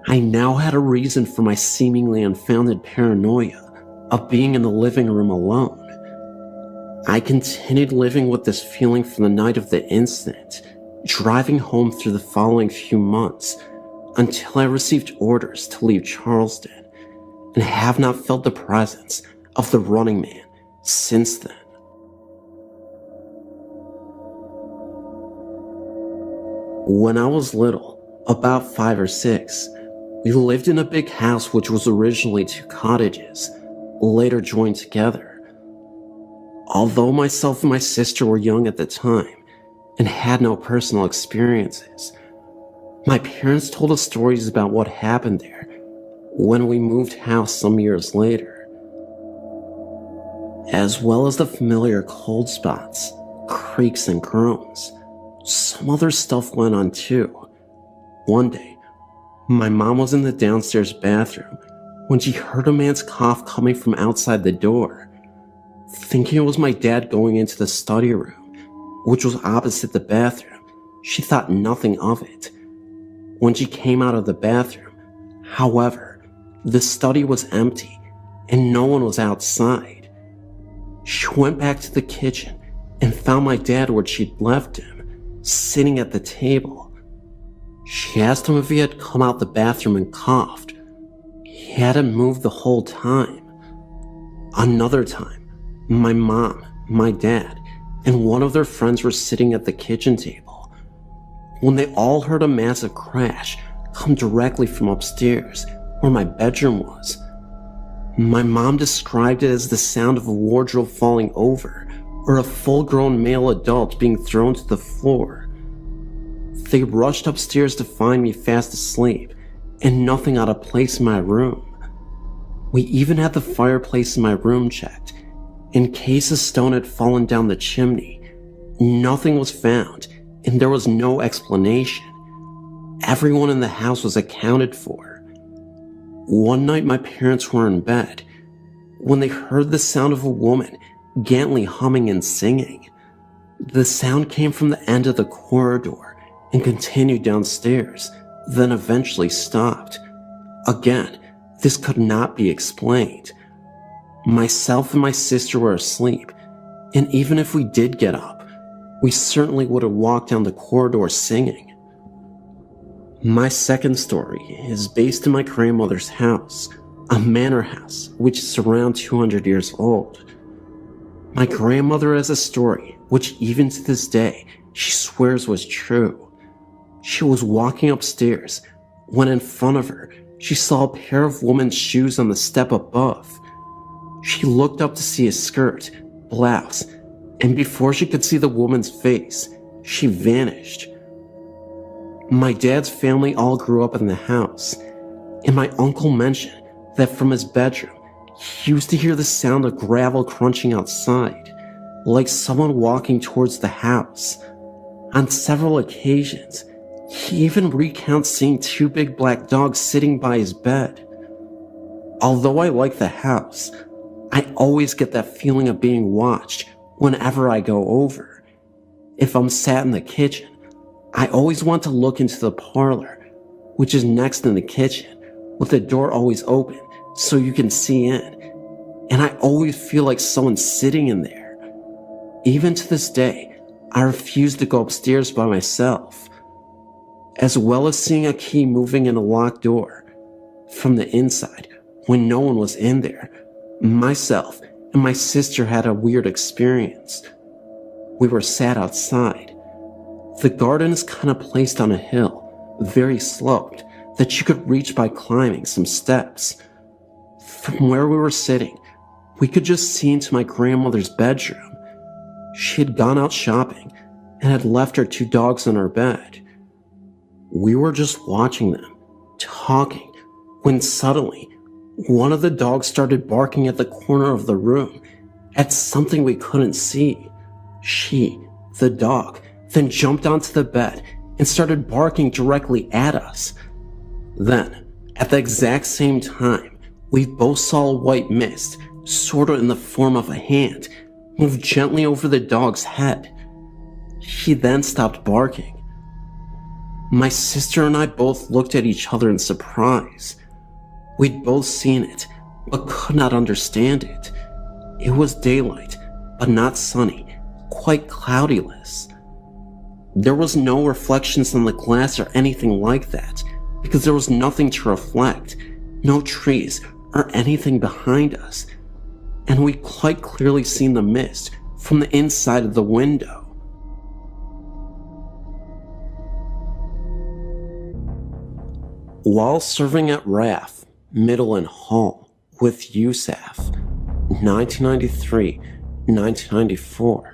I now had a reason for my seemingly unfounded paranoia of being in the living room alone. I continued living with this feeling from the night of the incident, driving home through the following few months until I received orders to leave Charleston, and have not felt the presence of the running man since then. When I was little, about 5 or 6, we lived in a big house which was originally 2 cottages, later joined together. Although myself and my sister were young at the time and had no personal experiences, my parents told us stories about what happened there when we moved house some years later, as well as the familiar cold spots, creaks and groans. Some other stuff went on too. One day, my mom was in the downstairs bathroom when she heard a man's cough coming from outside the door. Thinking it was my dad going into the study room, which was opposite the bathroom, she thought nothing of it. When she came out of the bathroom, however, the study was empty and no one was outside. She went back to the kitchen and found my dad where she'd left him, sitting at the table. She asked him if he had come out the bathroom and coughed. He hadn't moved the whole time. Another time, my mom, my dad, and one of their friends were sitting at the kitchen table when they all heard a massive crash come directly from upstairs where my bedroom was. My mom described it as the sound of a wardrobe falling over or a full-grown male adult being thrown to the floor. They rushed upstairs to find me fast asleep and nothing out of place in my room. We even had the fireplace in my room checked in case a stone had fallen down the chimney. Nothing was found, and there was no explanation. Everyone in the house was accounted for. One night my parents were in bed when they heard the sound of a woman gently humming and singing. The sound came from the end of the corridor and continued downstairs, then eventually stopped. Again, this could not be explained. Myself and my sister were asleep, and even if we did get up, we certainly would have walked down the corridor singing. My second story is based in my grandmother's house, a manor house which is around 200 years old. My grandmother has a story which even to this day she swears was true. She was walking upstairs when in front of her she saw a pair of women's shoes on the step above. She looked up to see a skirt, blouse, and before she could see the woman's face, she vanished. My dad's family all grew up in the house, and my uncle mentioned that from his bedroom, he used to hear the sound of gravel crunching outside, like someone walking towards the house. On several occasions, he even recounts seeing 2 big black dogs sitting by his bed. Although I like the house, I always get that feeling of being watched whenever I go over. If I'm sat in the kitchen, I always want to look into the parlor, which is next in the kitchen, with the door always open so you can see in, and I always feel like someone's sitting in there. Even to this day, I refuse to go upstairs by myself, as well as seeing a key moving in a locked door from the inside when no one was in there. Myself and my sister had a weird experience. We were sat outside. The garden is kind of placed on a hill, very sloped, that you could reach by climbing some steps. From where we were sitting, we could just see into my grandmother's bedroom. She had gone out shopping and had left her 2 dogs on her bed. We were just watching them, talking, when suddenly, one of the dogs started barking at the corner of the room at something we couldn't see. She, the dog, then jumped onto the bed and started barking directly at us. Then, at the exact same time, We both saw a white mist, sort of in the form of a hand, move gently over the dog's head. He then stopped barking. My sister and I both looked at each other in surprise. We'd both seen it, but could not understand it. It was daylight, but not sunny, quite cloudyless. There was no reflections on the glass or anything like that, because there was nothing to reflect, no trees or anything behind us, and we quite clearly seen the mist from the inside of the window. While serving at RAF, Midland Hall, with USAF, 1993-1994,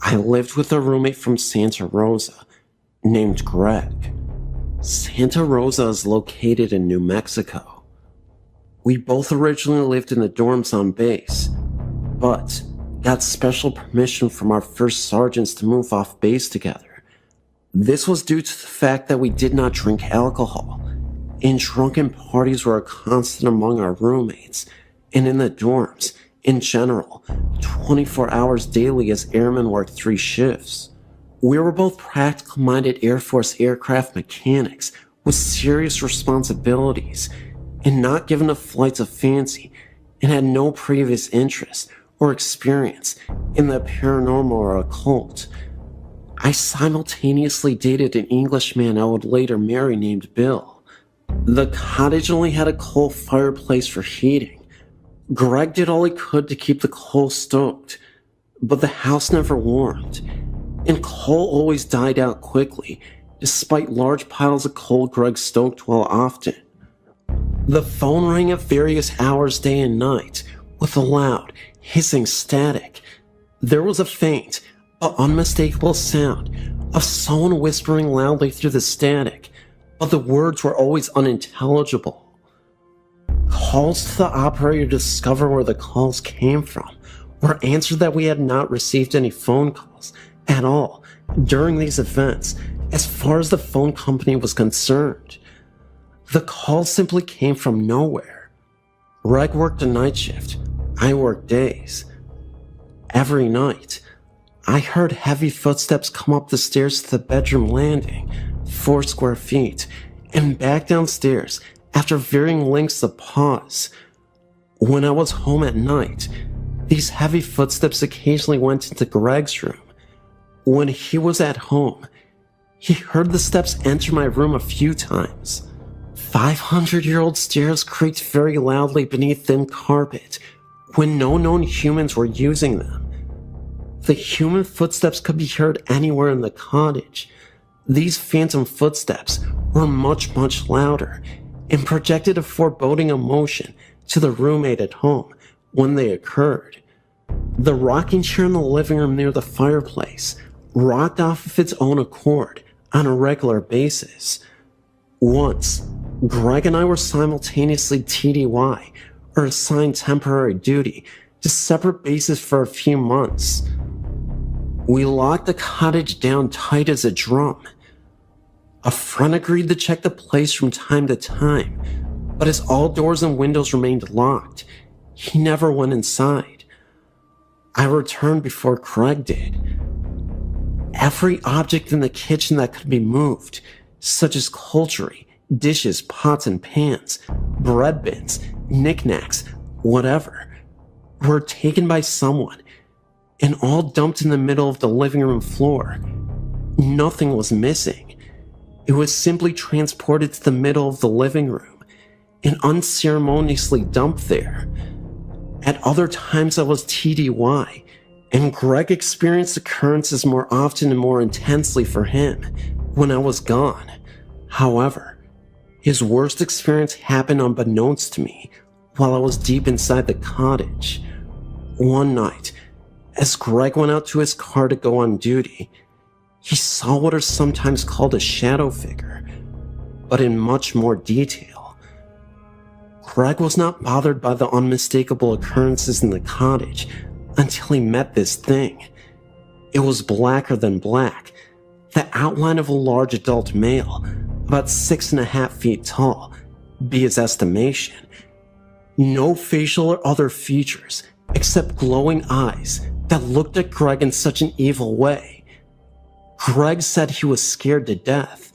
I lived with a roommate from Santa Rosa named Greg. Santa Rosa is located in New Mexico. We both originally lived in the dorms on base, but got special permission from our first sergeants to move off base together. This was due to the fact that we did not drink alcohol, and drunken parties were a constant among our roommates, and in the dorms, in general, 24 hours daily as airmen worked 3 shifts. We were both practical-minded Air Force aircraft mechanics with serious responsibilities and not given to flights of fancy, and had no previous interest or experience in the paranormal or occult. I simultaneously dated an Englishman I would later marry named Bill. The cottage only had a coal fireplace for heating. Greg did all he could to keep the coal stoked, but the house never warmed, and coal always died out quickly, despite large piles of coal Greg stoked well often. The phone rang at various hours day and night, with a loud, hissing static. There was a faint, but unmistakable sound of someone whispering loudly through the static, but the words were always unintelligible. Calls to the operator to discover where the calls came from were answered that we had not received any phone calls at all during these events as far as the phone company was concerned. The calls simply came from nowhere. Greg worked a night shift, I worked days. Every night, I heard heavy footsteps come up the stairs to the bedroom landing, 4 square feet, and back downstairs after varying lengths of pause. When I was home at night, these heavy footsteps occasionally went into Greg's room. When he was at home, he heard the steps enter my room a few times. 500-year-old stairs creaked very loudly beneath thin carpet when no known humans were using them. The human footsteps could be heard anywhere in the cottage. These phantom footsteps were much, much louder and projected a foreboding emotion to the roommate at home when they occurred. The rocking chair in the living room near the fireplace rocked off of its own accord on a regular basis. Once, Greg and I were simultaneously TDY, or assigned temporary duty, to separate bases for a few months. We locked the cottage down tight as a drum. A friend agreed to check the place from time to time, but as all doors and windows remained locked, he never went inside. I returned before Craig did. Every object in the kitchen that could be moved, such as cutlery, dishes, pots and pans, bread bins, knickknacks, whatever, were taken by someone and all dumped in the middle of the living room floor. Nothing was missing. It was simply transported to the middle of the living room and unceremoniously dumped there. At other times I was TDY, and Greg experienced occurrences more often and more intensely for him when I was gone. However, his worst experience happened unbeknownst to me while I was deep inside the cottage. One night, as Greg went out to his car to go on duty, he saw what are sometimes called a shadow figure, but in much more detail. Greg was not bothered by the unmistakable occurrences in the cottage until he met this thing. It was blacker than black, the outline of a large adult male, about 6.5 feet tall, be his estimation, No facial or other features, except glowing eyes that looked at Greg in such an evil way. Greg said he was scared to death.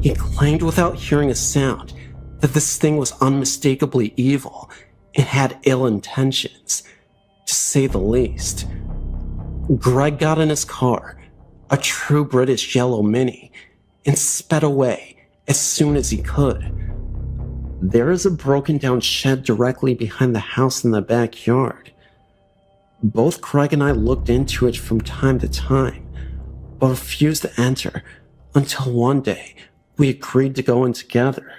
He claimed without hearing a sound that this thing was unmistakably evil and had ill intentions, to say the least. Greg got in his car, a true British yellow Mini, and sped away as soon as he could. There is a broken down shed directly behind the house in the backyard. Both Greg and I looked into it from time to time, but refused to enter until one day we agreed to go in together.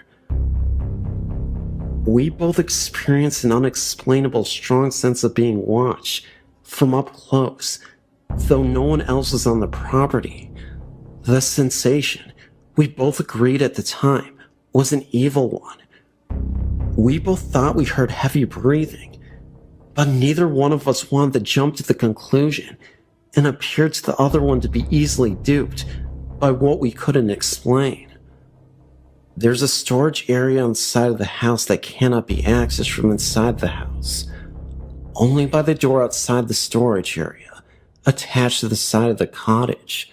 We both experienced an unexplainable strong sense of being watched from up close, though no one else was on the property. The sensation, we both agreed at the time, was an evil one. We both thought we heard heavy breathing, but neither one of us wanted to jump to the conclusion and appeared to the other one to be easily duped by what we couldn't explain. There's a storage area on the side of the house that cannot be accessed from inside the house, only by the door outside the storage area, attached to the side of the cottage.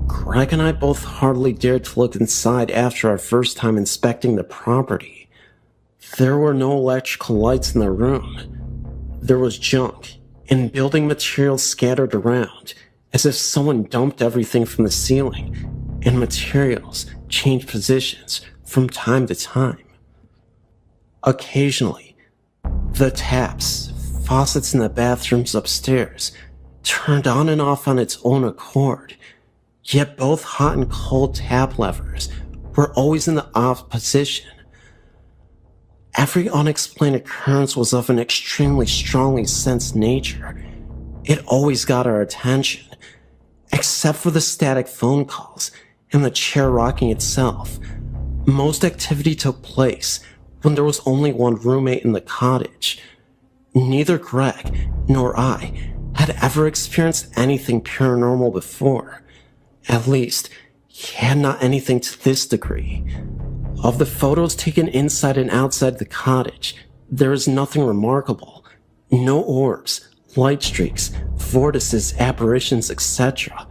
Greg and I both hardly dared to look inside after our first time inspecting the property. There were no electrical lights in the room. There was junk and building materials scattered around, as if someone dumped everything from the ceiling, and materials changed positions from time to time. Occasionally, the taps, faucets in the bathrooms upstairs turned on and off on its own accord, yet both hot and cold tap levers were always in the off position. Every unexplained occurrence was of an extremely strongly sensed nature. It always got our attention, except for the static phone calls and the chair rocking itself. Most activity took place when there was only one roommate in the cottage. Neither Greg nor I had ever experienced anything paranormal before. At least, he had not anything to this degree. Of the photos taken inside and outside the cottage, there is nothing remarkable. No orbs, light streaks, vortices, apparitions, etc.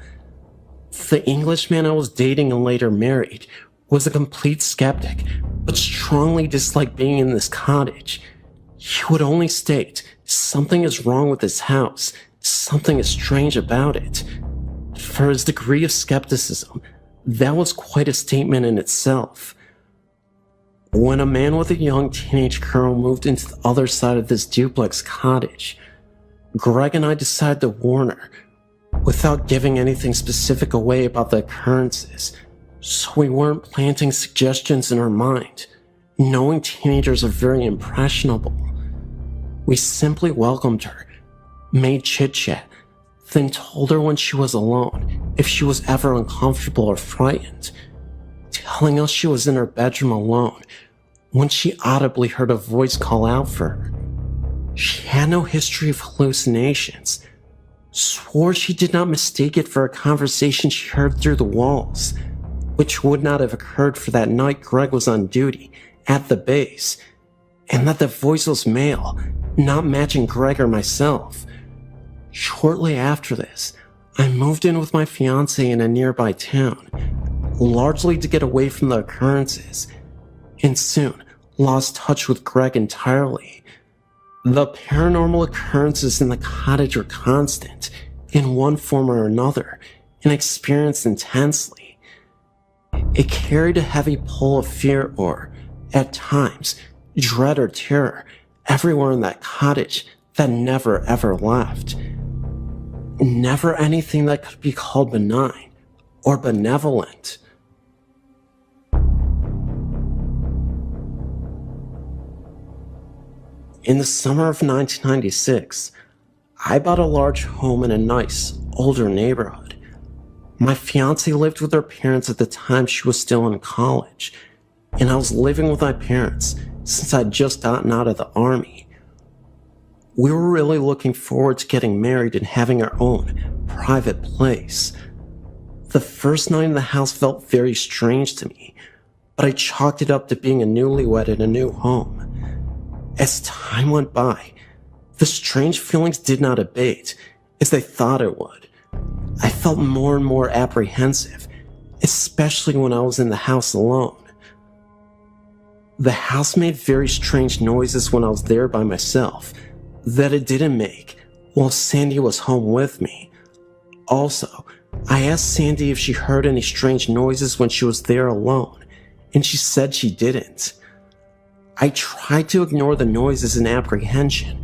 The Englishman I was dating and later married was a complete skeptic, but strongly disliked being in this cottage. He would only state, something is wrong with this house, something is strange about it. For his degree of skepticism, that was quite a statement in itself. When a man with a young teenage girl moved into the other side of this duplex cottage, Greg and I decided to warn her, without giving anything specific away about the occurrences, so we weren't planting suggestions in her mind, knowing teenagers are very impressionable. We simply welcomed her, made chit-chat, then told her when she was alone if she was ever uncomfortable or frightened, telling us she was in her bedroom alone when she audibly heard a voice call out for her. She had no history of hallucinations, swore she did not mistake it for a conversation she heard through the walls, which would not have occurred for that night Greg was on duty at the base, and that the voice was male, not matching Greg or myself. Shortly after this, I moved in with my fiancé in a nearby town, largely to get away from the occurrences, and soon lost touch with Greg entirely. The paranormal occurrences in the cottage were constant, in one form or another, and experienced intensely. It carried a heavy pull of fear or, at times, dread or terror everywhere in that cottage that never ever left. Never anything that could be called benign or benevolent. In the summer of 1996, I bought a large home in a nice, older neighborhood. My fiancée lived with her parents at the time she was still in college, and I was living with my parents since I'd just gotten out of the army. We were really looking forward to getting married and having our own private place. The first night in the house felt very strange to me, but I chalked it up to being a newlywed in a new home. As time went by, the strange feelings did not abate as they thought it would. I felt more and more apprehensive, especially when I was in the house alone. The house made very strange noises when I was there by myself that it didn't make while Sandy was home with me. Also, I asked Sandy if she heard any strange noises when she was there alone, and she said she didn't. I tried to ignore the noises in apprehension,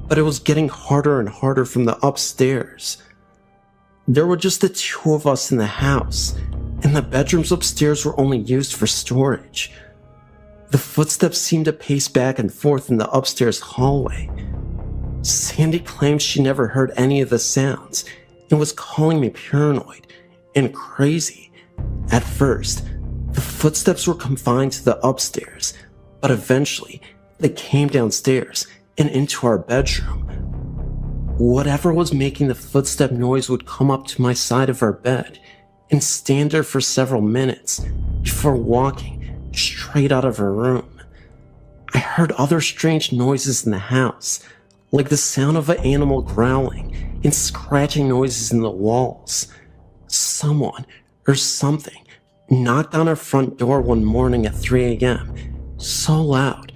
but it was getting harder and harder from the upstairs. There were just the two of us in the house, and the bedrooms upstairs were only used for storage. The footsteps seemed to pace back and forth in the upstairs hallway. Sandy claimed she never heard any of the sounds and was calling me paranoid and crazy. At first, the footsteps were confined to the upstairs, but eventually they came downstairs and into our bedroom. Whatever was making the footstep noise would come up to my side of our bed and stand there for several minutes before walking straight out of her room. I heard other strange noises in the house, like the sound of an animal growling and scratching noises in the walls. Someone or something knocked on our front door one morning at 3 a.m. so loud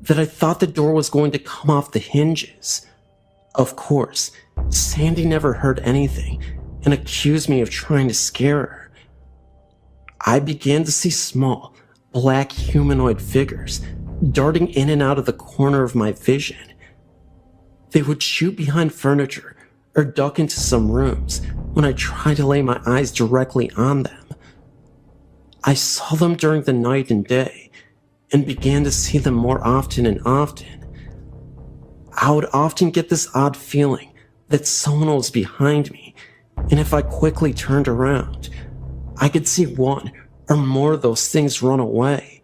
that I thought the door was going to come off the hinges. Of course, Sandy never heard anything and accused me of trying to scare her. I began to see small, black humanoid figures darting in and out of the corner of my vision. They would shoot behind furniture or duck into some rooms when I tried to lay my eyes directly on them. I saw them during the night and day and began to see them more often and often. I would often get this odd feeling that someone was behind me, and if I quickly turned around, I could see one or more of those things run away.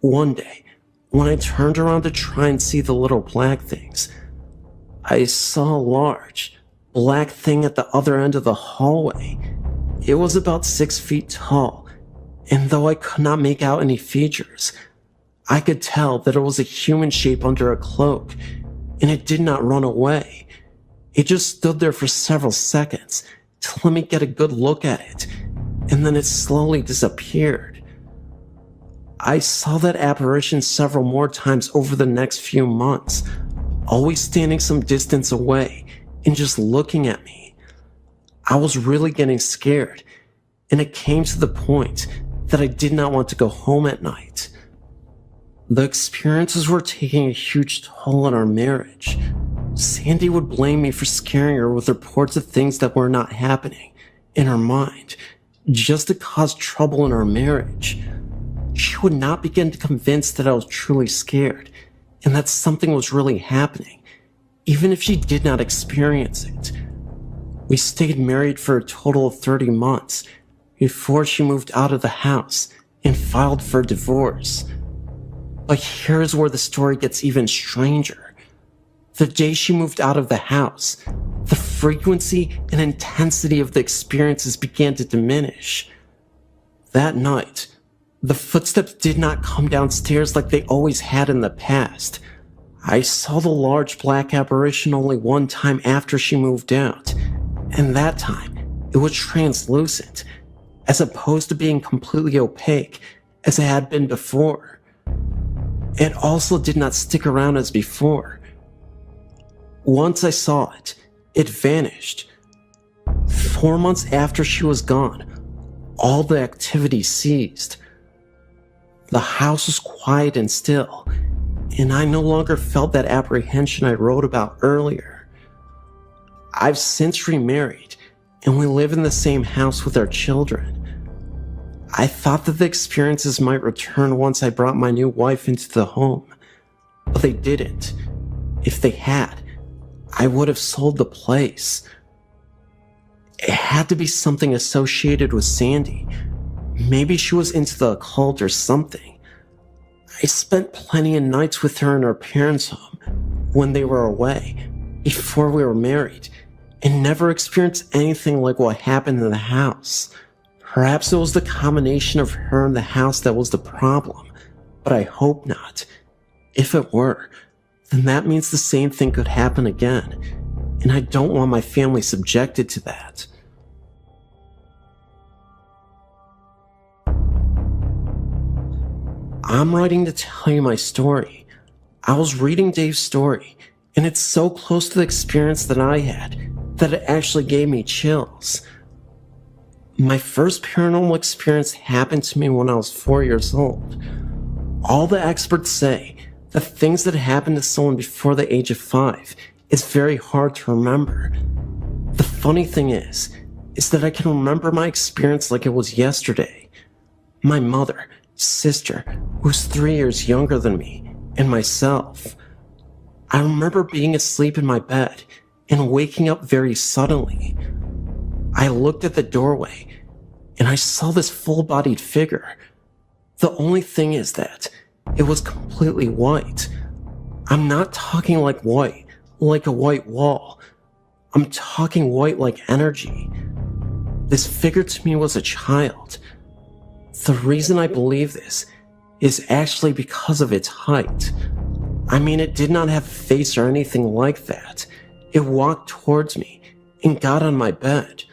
One day, when I turned around to try and see the little black things, I saw a large, black thing at the other end of the hallway. It was about 6 feet tall, and though I could not make out any features, I could tell that it was a human shape under a cloak, and it did not run away. It just stood there for several seconds to let me get a good look at it, and then it slowly disappeared. I saw that apparition several more times over the next few months, always standing some distance away and just looking at me. I was really getting scared, and it came to the point that I did not want to go home at night. The experiences were taking a huge toll on our marriage. Sandy would blame me for scaring her with reports of things that were not happening in her mind, just to cause trouble in our marriage. She would not begin to convince that I was truly scared and that something was really happening, even if she did not experience it. We stayed married for a total of 30 months before she moved out of the house and filed for divorce. But here's where the story gets even stranger. The day she moved out of the house, the frequency and intensity of the experiences began to diminish. That night, the footsteps did not come downstairs like they always had in the past. I saw the large black apparition only one time after she moved out, and that time it was translucent, as opposed to being completely opaque as it had been before. It also did not stick around as before. Once I saw it, it vanished. 4 months after she was gone, all the activity ceased. The house was quiet and still, and I no longer felt that apprehension I wrote about earlier. I've since remarried, and we live in the same house with our children. I thought that the experiences might return once I brought my new wife into the home, but they didn't. If they had, I would have sold the place. It had to be something associated with Sandy. Maybe she was into the occult or something. I spent plenty of nights with her in her parents' home when they were away, before we were married, and never experienced anything like what happened in the house. Perhaps it was the combination of her and the house that was the problem, but I hope not. If it were, then that means the same thing could happen again, and I don't want my family subjected to that. I'm writing to tell you my story. I was reading Dave's story, and it's so close to the experience that I had that it actually gave me chills. My first paranormal experience happened to me when I was 4 years old. All the experts say that things that happen to someone before the age of 5 is very hard to remember. The funny thing is that I can remember my experience like it was yesterday. My mother, sister, who's 3 years younger than me, and myself. I remember being asleep in my bed and waking up very suddenly. I looked at the doorway and I saw this full-bodied figure. The only thing is that it was completely white. I'm not talking like white, like a white wall. I'm talking white like energy. This figure to me was a child. The reason I believe this is actually because of its height. I mean, it did not have a face or anything like that. It walked towards me and got on my bed.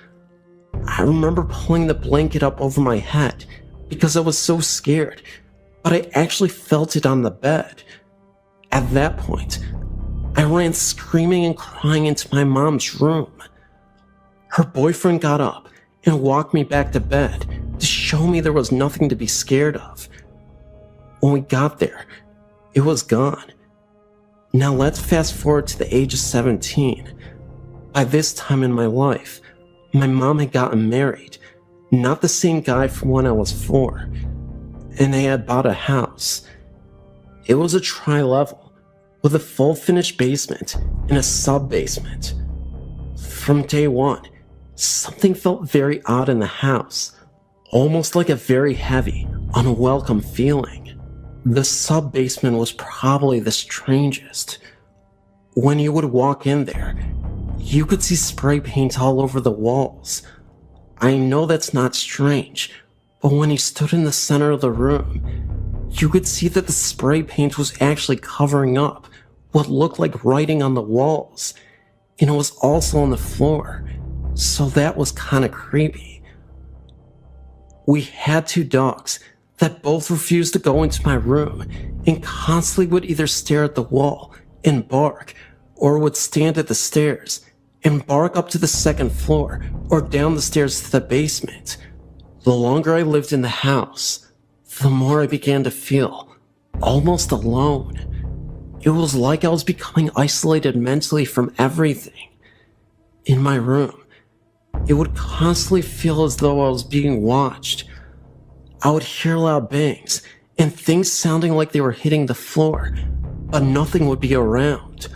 I remember pulling the blanket up over my head because I was so scared, but I actually felt it on the bed. At that point, I ran screaming and crying into my mom's room. Her boyfriend got up and walked me back to bed to show me there was nothing to be scared of. When we got there, it was gone. Now let's fast forward to the age of 17. By this time in my life, my mom had gotten married, not the same guy from when I was 4, and they had bought a house. It was a tri-level with a full finished basement and a sub-basement. From day one, something felt very odd in the house, almost like a very heavy, unwelcome feeling. The sub-basement was probably the strangest. When you would walk in there, you could see spray paint all over the walls. I know that's not strange, but when you stood in the center of the room, you could see that the spray paint was actually covering up what looked like writing on the walls, and it was also on the floor, so that was kinda creepy. We had 2 dogs that both refused to go into my room and constantly would either stare at the wall and bark, or would stand at the stairs and bark up to the 2nd floor or down the stairs to the basement. The longer I lived in the house, the more I began to feel almost alone. It was like I was becoming isolated mentally from everything. In my room, it would constantly feel as though I was being watched. I would hear loud bangs and things sounding like they were hitting the floor, but nothing would be around.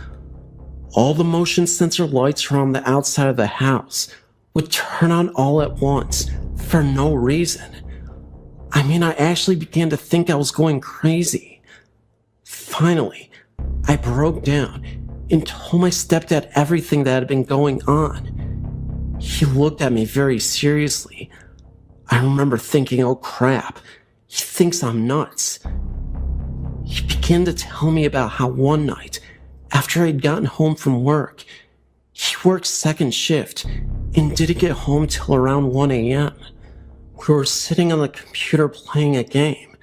All the motion sensor lights around the outside of the house would turn on all at once for no reason. I mean, I actually began to think I was going crazy. Finally, I broke down and told my stepdad everything that had been going on. He looked at me very seriously. I remember thinking, oh crap, he thinks I'm nuts. He began to tell me about how one night, after I'd gotten home from work, he worked 2nd shift and didn't get home till around 1 a.m. We were sitting on the computer playing a game.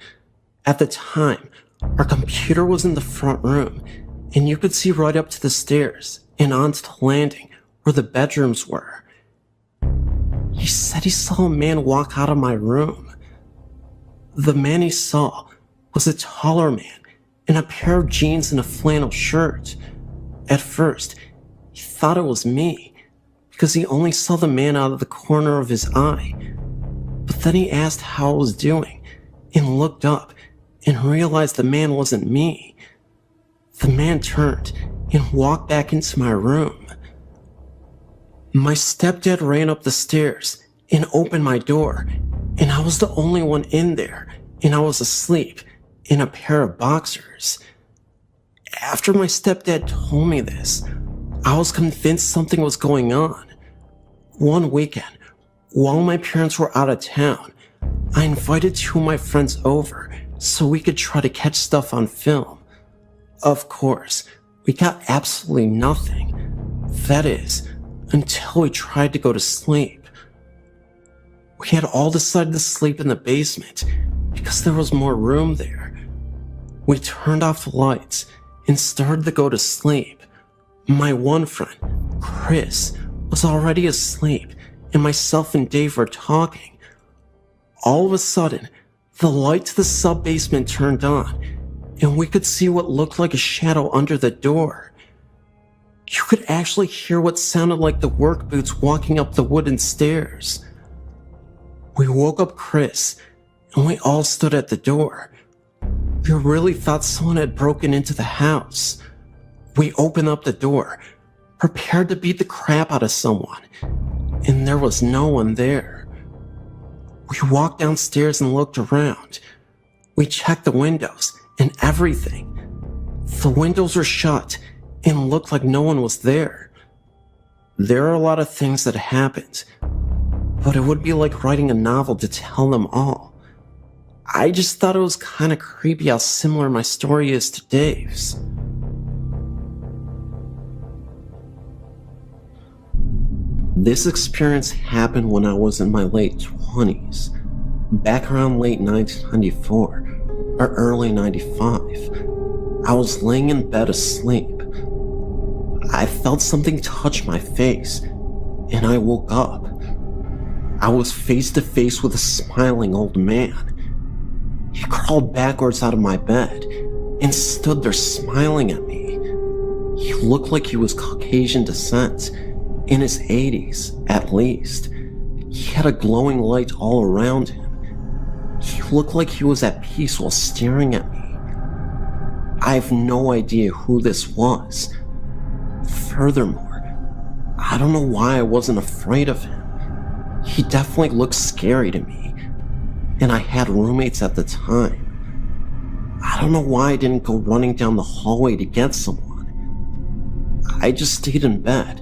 At the time, our computer was in the front room, and you could see right up to the stairs and onto the landing where the bedrooms were. He said he saw a man walk out of my room. The man he saw was a taller man in a pair of jeans and a flannel shirt. At first, he thought it was me, because he only saw the man out of the corner of his eye. But then he asked how I was doing, and looked up, and realized the man wasn't me. The man turned and walked back into my room. My stepdad ran up the stairs and opened my door, and I was the only one in there, and I was asleep in a pair of boxers. After my stepdad told me this, I was convinced something was going on. One weekend, while my parents were out of town, I invited 2 of my friends over so we could try to catch stuff on film. Of course, we got absolutely nothing. That is, until we tried to go to sleep. We had all decided to sleep in the basement because there was more room there. We turned off the lights and started to go to sleep. My one friend, Chris, was already asleep, and myself and Dave were talking. All of a sudden, the light to the sub-basement turned on, and we could see what looked like a shadow under the door. You could actually hear what sounded like the work boots walking up the wooden stairs. We woke up Chris, and we all stood at the door. We really thought someone had broken into the house. We opened up the door, prepared to beat the crap out of someone, and there was no one there. We walked downstairs and looked around. We checked the windows and everything. The windows were shut and looked like no one was there. There are a lot of things that happened, but it would be like writing a novel to tell them all. I just thought it was kind of creepy how similar my story is to Dave's. This experience happened when I was in my late 20s, back around late 1994 or early 95. I was laying in bed asleep. I felt something touch my face, and I woke up. I was face to face with a smiling old man. He crawled backwards out of my bed and stood there smiling at me. He looked like he was Caucasian descent, in his 80s at least. He had a glowing light all around him. He looked like he was at peace while staring at me. I have no idea who this was. Furthermore, I don't know why I wasn't afraid of him. He definitely looked scary to me, and I had roommates at the time. I don't know why I didn't go running down the hallway to get someone. I just stayed in bed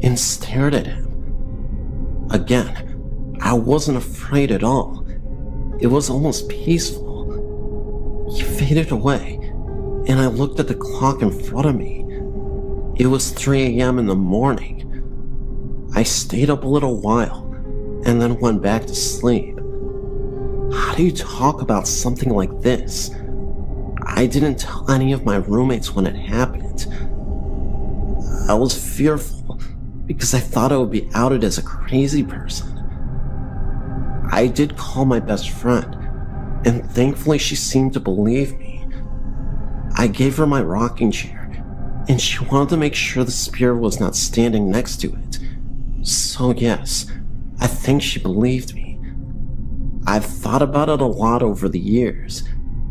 and stared at him. Again, I wasn't afraid at all. It was almost peaceful. He faded away, and I looked at the clock in front of me. It was 3 a.m. in the morning. I stayed up a little while, and then went back to sleep. How do you talk about something like this? I didn't tell any of my roommates when it happened. I was fearful because I thought I would be outed as a crazy person. I did call my best friend, and thankfully she seemed to believe me. I gave her my rocking chair, and she wanted to make sure the spirit was not standing next to it. So yes, I think she believed me. I've thought about it a lot over the years,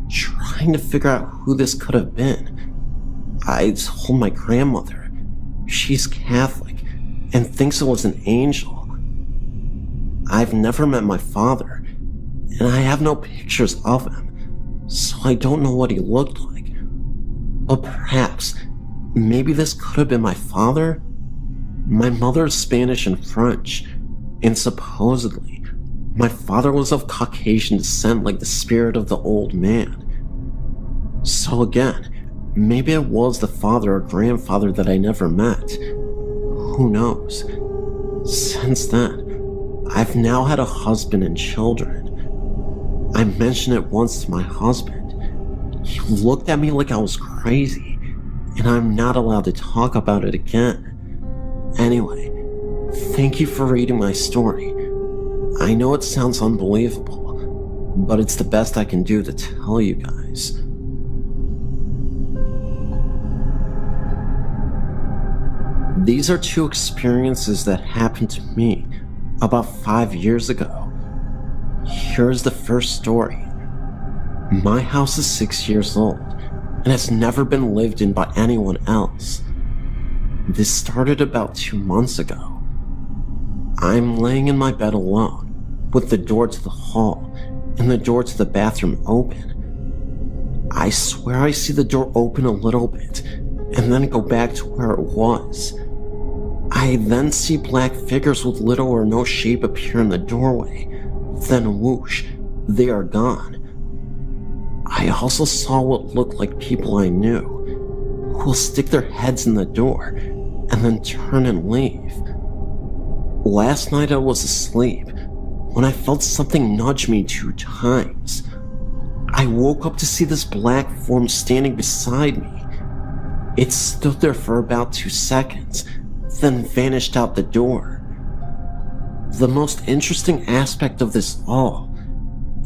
trying to figure out who this could have been. I told my grandmother. She's Catholic and thinks it was an angel. I've never met my father, and I have no pictures of him, so I don't know what he looked like. But perhaps, maybe this could have been my father? My mother is Spanish and French, and supposedly, my father was of Caucasian descent like the spirit of the old man. So again, maybe it was the father or grandfather that I never met. Who knows? Since then, I've now had a husband and children. I mentioned it once to my husband. He looked at me like I was crazy, and I'm not allowed to talk about it again. Anyway, thank you for reading my story. I know it sounds unbelievable, but it's the best I can do to tell you guys. These are two experiences that happened to me about 5 years ago. Here's the first story. My house is 6 years old and has never been lived in by anyone else. This started about 2 months ago. I'm laying in my bed alone, with the door to the hall and the door to the bathroom open. I swear I see the door open a little bit and then go back to where it was. I then see black figures with little or no shape appear in the doorway. Then whoosh, they are gone. I also saw what looked like people I knew. who will stick their heads in the door and then turn and leave. Last night I was asleep when I felt something nudge me 2 times. I woke up to see this black form standing beside me. It stood there for about 2 seconds, then vanished out the door. The most interesting aspect of this all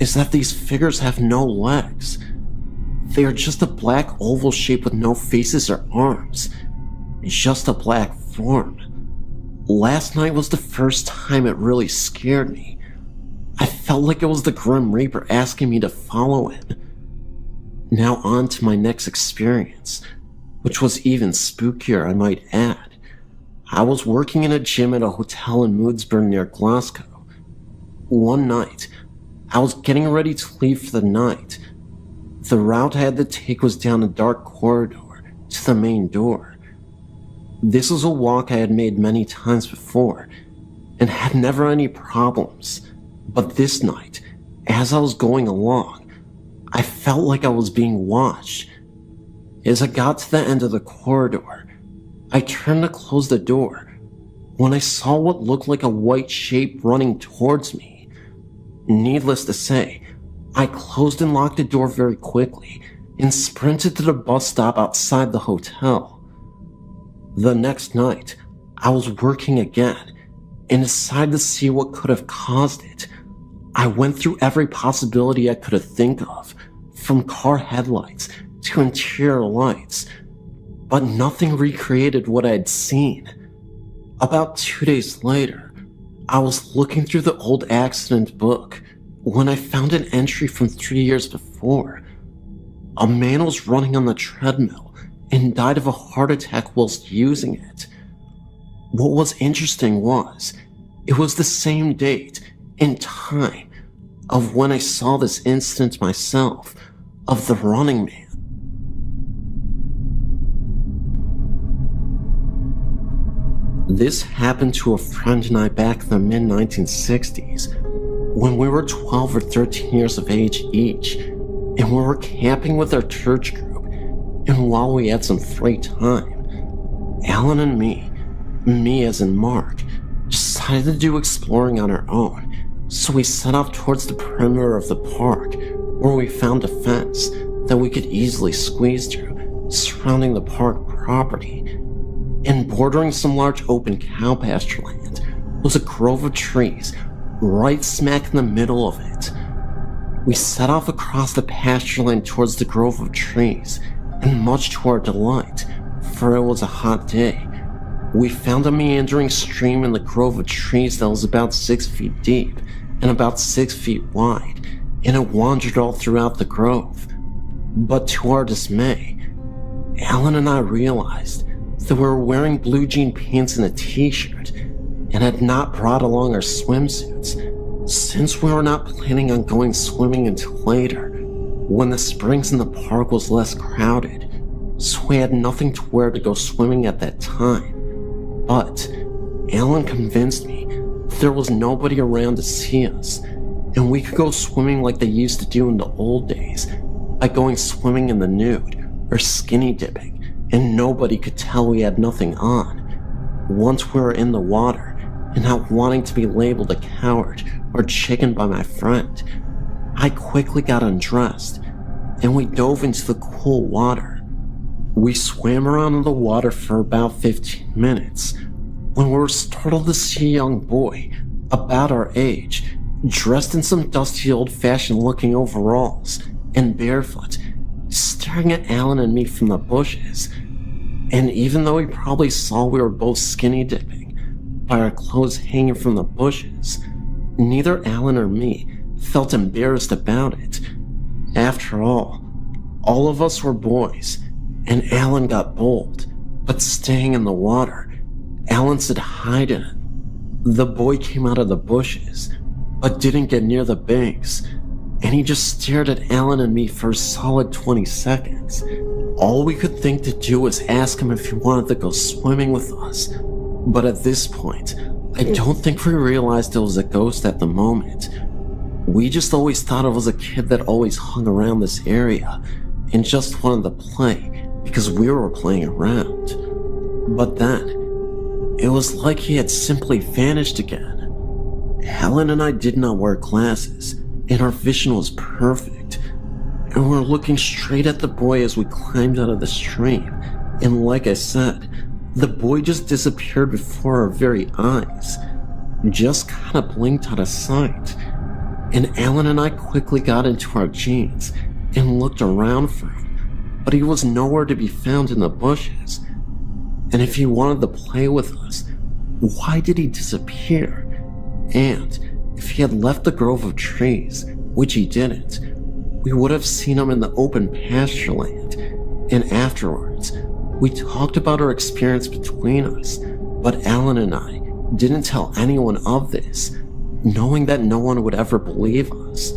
is that these figures have no legs. They are just a black oval shape with no faces or arms. Just a black form. Last night was the first time it really scared me. I felt like it was the Grim Reaper asking me to follow him. Now on to my next experience, which was even spookier, I might add. I was working in a gym at a hotel in Moodsburn near Glasgow. One night, I was getting ready to leave for the night. The route I had to take was down a dark corridor to the main door. This was a walk I had made many times before and had never any problems. But this night, as I was going along, I felt like I was being watched. As I got to the end of the corridor, I turned to close the door when I saw what looked like a white shape running towards me. Needless to say, I closed and locked the door very quickly and sprinted to the bus stop outside the hotel. The next night, I was working again and decided to see what could have caused it. I went through every possibility I could have think of, from car headlights to interior lights, but nothing recreated what I had seen. About 2 days later, I was looking through the old accident book when I found an entry from 3 years before. A man was running on the treadmill and died of a heart attack whilst using it. What was interesting was, it was the same date and time of when I saw this incident myself, of the running man. This happened to a friend and I back in the mid-1960s, when we were 12 or 13 years of age each, and we were camping with our church group, and while we had some free time, Alan and me as in Mark, decided to do exploring on our own. So we set off towards the perimeter of the park, where we found a fence that we could easily squeeze through, surrounding the park property. And bordering some large open cow pasture land was a grove of trees, right smack in the middle of it. We set off across the pasture land towards the grove of trees, and much to our delight, for it was a hot day, we found a meandering stream in the grove of trees that was about 6 feet deep and about 6 feet wide, and it wandered all throughout the grove. But to our dismay, Alan and I realized that we were wearing blue jean pants and a t-shirt, and had not brought along our swimsuits, since we were not planning on going swimming until later, when the springs in the park was less crowded, so we had nothing to wear to go swimming at that time. But Alan convinced me there was nobody around to see us, and we could go swimming like they used to do in the old days, by going swimming in the nude, or skinny dipping, and nobody could tell we had nothing on. Once we were in the water, and not wanting to be labeled a coward or chicken by my friend, I quickly got undressed, and we dove into the cool water. We swam around in the water for about 15 minutes, when we were startled to see a young boy, about our age, dressed in some dusty old-fashioned looking overalls, and barefoot, staring at Alan and me from the bushes. And even though he probably saw we were both skinny dipping, by our clothes hanging from the bushes, neither Alan or me felt embarrassed about it. After all of us were boys, and Alan got bold, but staying in the water, Alan said hi to him. The boy came out of the bushes, but didn't get near the banks, and he just stared at Alan and me for a solid 20 seconds. All we could think to do was ask him if he wanted to go swimming with us, but at this point, I don't think we realized it was a ghost at the moment. We just always thought it was a kid that always hung around this area, and just wanted to play because we were playing around. But then, it was like he had simply vanished again. Helen and I did not wear glasses, and our vision was perfect. And we were looking straight at the boy as we climbed out of the stream. And like I said, the boy just disappeared before our very eyes. Just kind of blinked out of sight. And Alan and I quickly got into our jeans and looked around for him, but he was nowhere to be found in the bushes. And if he wanted to play with us, why did he disappear? And if he had left the grove of trees, which he didn't, we would have seen him in the open pasture land. And afterwards, we talked about our experience between us, but Alan and I didn't tell anyone of this, knowing that no one would ever believe us.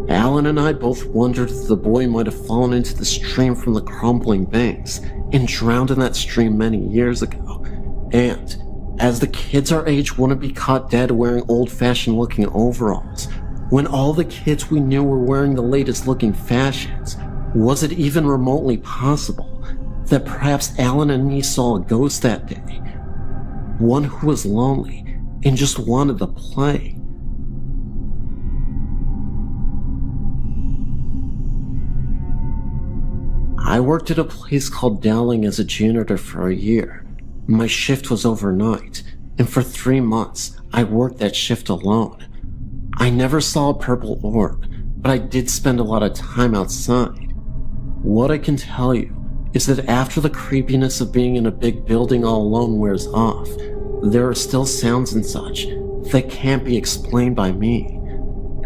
Alan and I both wondered if the boy might have fallen into the stream from the crumbling banks and drowned in that stream many years ago. And as the kids our age wouldn't be caught dead wearing old-fashioned looking overalls, when all the kids we knew were wearing the latest looking fashions, was it even remotely possible that perhaps Alan and me saw a ghost that day? One who was lonely and just wanted to play. I worked at a place called Dowling as a janitor for a year. My shift was overnight, and for 3 months, I worked that shift alone. I never saw a purple orb, but I did spend a lot of time outside. What I can tell you is that after the creepiness of being in a big building all alone wears off, there are still sounds and such that can't be explained by me.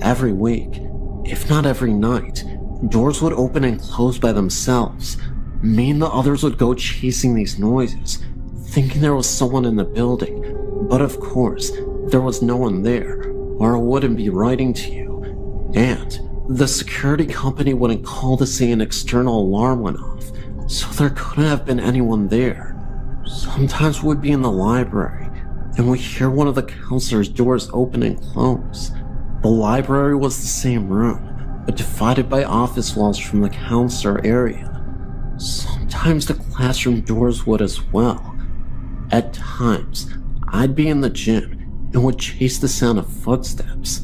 Every week, if not every night, doors would open and close by themselves. Me and the others would go chasing these noises, thinking there was someone in the building, but of course, there was no one there, or I wouldn't be writing to you. And the security company wouldn't call to say an external alarm went off, so there couldn't have been anyone there. Sometimes we'd be in the library, and we'd hear one of the counselor's doors open and close. The library was the same room, but divided by office walls from the counselor area. Sometimes the classroom doors would as well. At times, I'd be in the gym and would chase the sound of footsteps.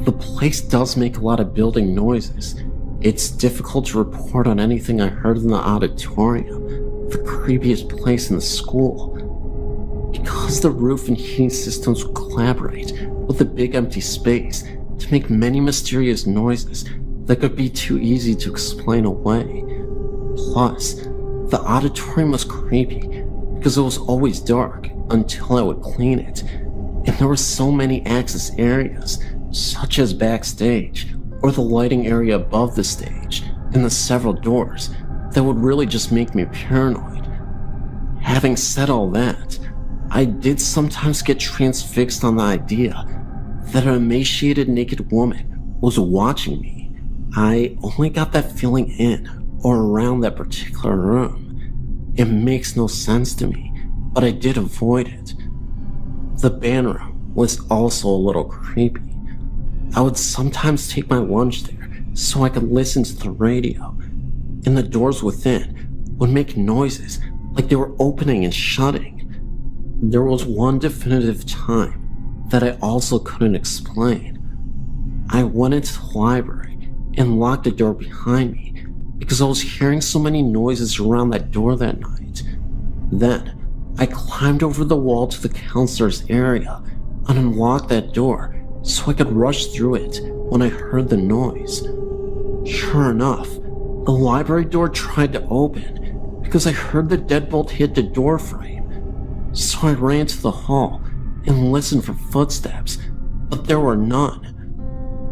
The place does make a lot of building noises. It's difficult to report on anything I heard in the auditorium, the creepiest place in the school, because the roof and heating systems would collaborate with a big empty space to make many mysterious noises that could be too easy to explain away. Plus, the auditorium was creepy because it was always dark until I would clean it, and there were so many access areas, such as backstage, or the lighting area above the stage, and the several doors, that would really just make me paranoid. Having said all that, I did sometimes get transfixed on the idea that an emaciated naked woman was watching me. I only got that feeling in or around that particular room. It makes no sense to me, but I did avoid it. The band room was also a little creepy. I would sometimes take my lunch there so I could listen to the radio, and the doors within would make noises like they were opening and shutting. There was one definitive time that I also couldn't explain. I went into the library and locked the door behind me because I was hearing so many noises around that door that night. Then, I climbed over the wall to the counselor's area and unlocked that door so I could rush through it when I heard the noise. Sure enough, the library door tried to open because I heard the deadbolt hit the door frame. So I ran to the hall and listened for footsteps, but there were none.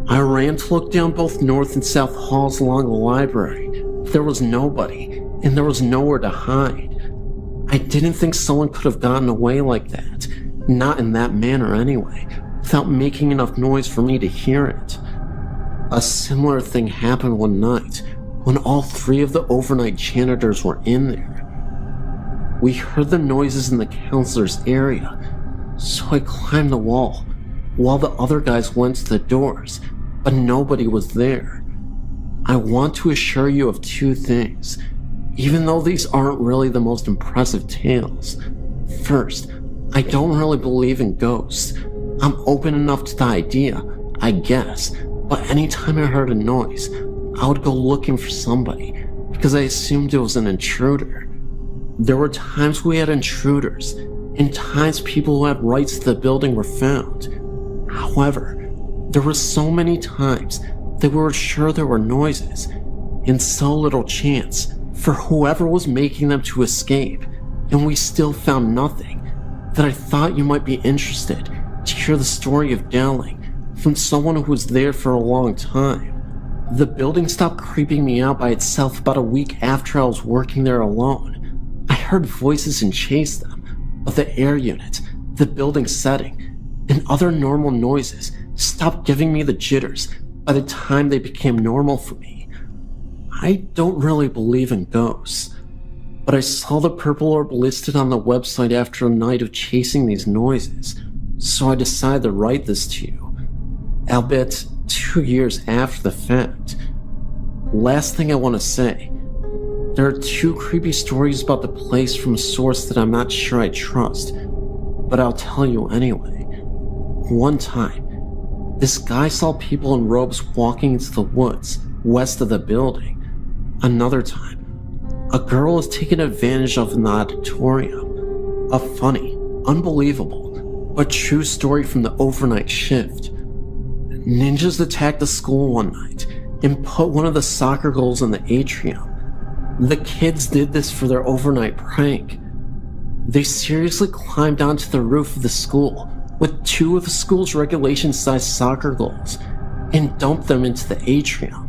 I ran to look down both north and south halls along the library. There was nobody, and there was nowhere to hide. I didn't think someone could have gotten away like that, not in that manner anyway, without making enough noise for me to hear it. A similar thing happened one night when all 3 of the overnight janitors were in there. We heard the noises in the counselor's area, so I climbed the wall while the other guys went to the doors, but nobody was there. I want to assure you of 2 things. even though these aren't really the most impressive tales. First, I don't really believe in ghosts. I'm open enough to the idea, I guess, but anytime I heard a noise, I would go looking for somebody because I assumed it was an intruder. There were times we had intruders, and times people who had rights to the building were found. However, there were so many times that we were sure there were noises, and so little chance for whoever was making them to escape, and we still found nothing, that I thought you might be interested to hear the story of Dowling from someone who was there for a long time. The building stopped creeping me out by itself about a week after I was working there alone. I heard voices and chased them, but the air unit, the building setting, and other normal noises stopped giving me the jitters by the time they became normal for me. I don't really believe in ghosts, but I saw the purple orb listed on the website after a night of chasing these noises, so I decided to write this to you, albeit 2 years after the fact. Last thing I want to say, there are 2 creepy stories about the place from a source that I'm not sure I trust, but I'll tell you anyway. One time, this guy saw people in robes walking into the woods west of the building. Another time, a girl was taken advantage of in the auditorium. A funny, unbelievable, but true story from the overnight shift. Ninjas attacked the school one night and put one of the soccer goals in the atrium. The kids did this for their overnight prank. They seriously climbed onto the roof of the school with 2 of the school's regulation-sized soccer goals and dumped them into the atrium.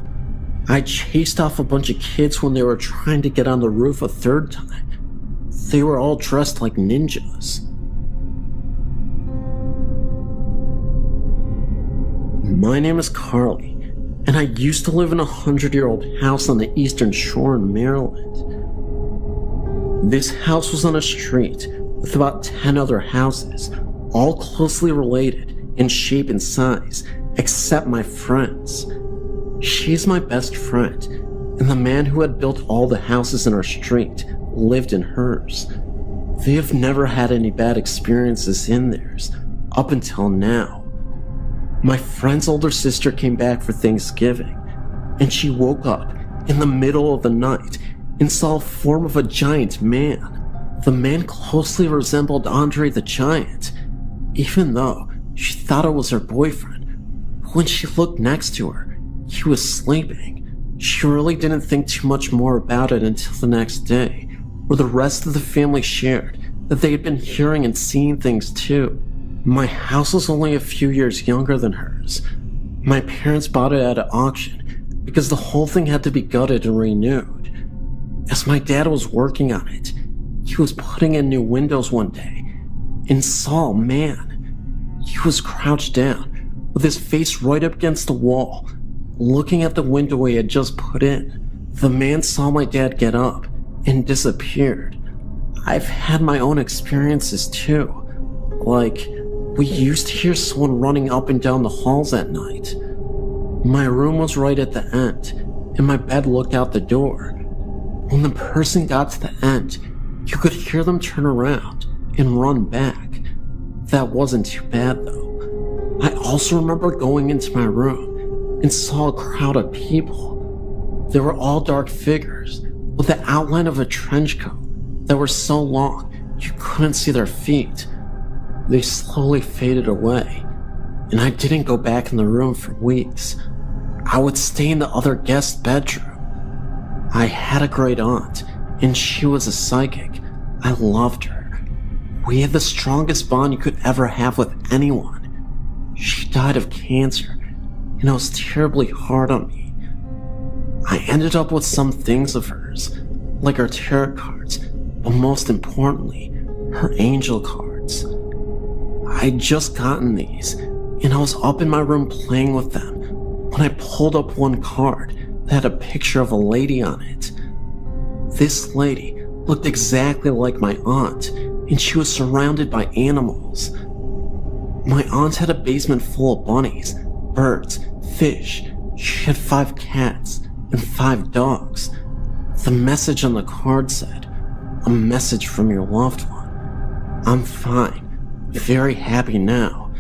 I chased off a bunch of kids when they were trying to get on the roof a 3rd time. They were all dressed like ninjas. My name is Carly, and I used to live in a 100-year-old house on the Eastern Shore in Maryland. This house was on a street with about 10 other houses, all closely related in shape and size, except my friend's. She's my best friend, and the man who had built all the houses in our street lived in hers. They have never had any bad experiences in theirs, up until now. My friend's older sister came back for Thanksgiving, and she woke up in the middle of the night and saw a form of a giant man. The man closely resembled Andre the Giant, even though she thought it was her boyfriend. When she looked next to her, he was sleeping. She really didn't think too much more about it until the next day, where the rest of the family shared that they had been hearing and seeing things too. My house was only a few years younger than hers. My parents bought it at an auction because the whole thing had to be gutted and renewed. As my dad was working on it, he was putting in new windows one day and saw a man. He was crouched down with his face right up against the wall, looking at the window he had just put in. The man saw my dad get up and disappeared. I've had my own experiences too. Like, we used to hear someone running up and down the halls at night. My room was right at the end, and my bed looked out the door. When the person got to the end, you could hear them turn around and run back. That wasn't too bad though. I also remember going into my room and saw a crowd of people. They were all dark figures with the outline of a trench coat that were so long you couldn't see their feet. They slowly faded away, and I didn't go back in the room for weeks. I would stay in the other guest bedroom. I had a great aunt, and she was a psychic. I loved her. We had the strongest bond you could ever have with anyone. She died of cancer, and it was terribly hard on me. I ended up with some things of hers, like her tarot cards, but most importantly, her angel cards. I'd just gotten these, and I was up in my room playing with them when I pulled up one card that had a picture of a lady on it. This lady looked exactly like my aunt, and she was surrounded by animals. My aunt had a basement full of bunnies, birds, fish. She had 5 cats and 5 dogs. The message on the card said, "A message from your loved one. I'm fine, very happy now.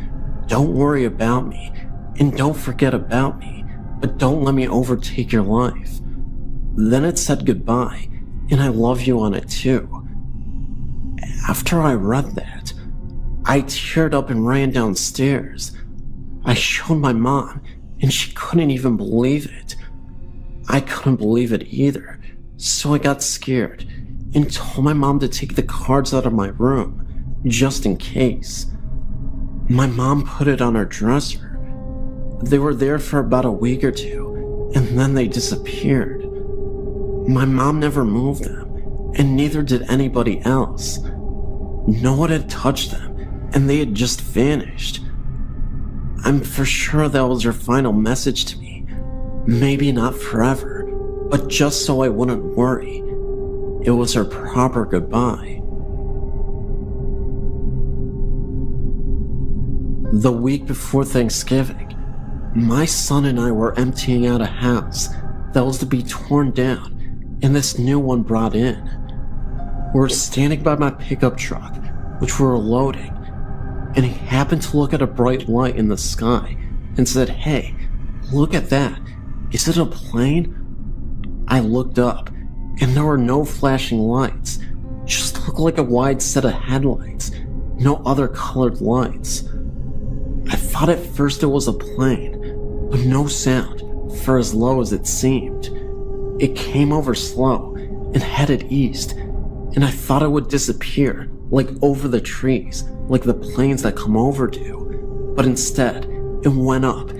Don't worry about me, and don't forget about me, but don't let me overtake your life." Then it said goodbye, and I love you on it too. After I read that, I teared up and ran downstairs. I showed my mom, and she couldn't even believe it. I couldn't believe it either, so I got scared and told my mom to take the cards out of my room, just in case. My mom put it on her dresser. They were there for about a week or two, and then they disappeared. My mom never moved them, and neither did anybody else. No one had touched them, and they had just vanished. I'm for sure that was her final message to me. Maybe not forever, but just so I wouldn't worry. It was her proper goodbye. The week before Thanksgiving, my son and I were emptying out a house that was to be torn down and this new one brought in. We were standing by my pickup truck, which we were loading, and he happened to look at a bright light in the sky and said, "Hey, look at that. Is it a plane?" I looked up, and there were no flashing lights, just looked like a wide set of headlights, no other colored lights. I thought at first it was a plane, but no sound for as low as it seemed. It came over slow and headed east, and I thought it would disappear, like over the trees, like the planes that come over do. But instead, it went up,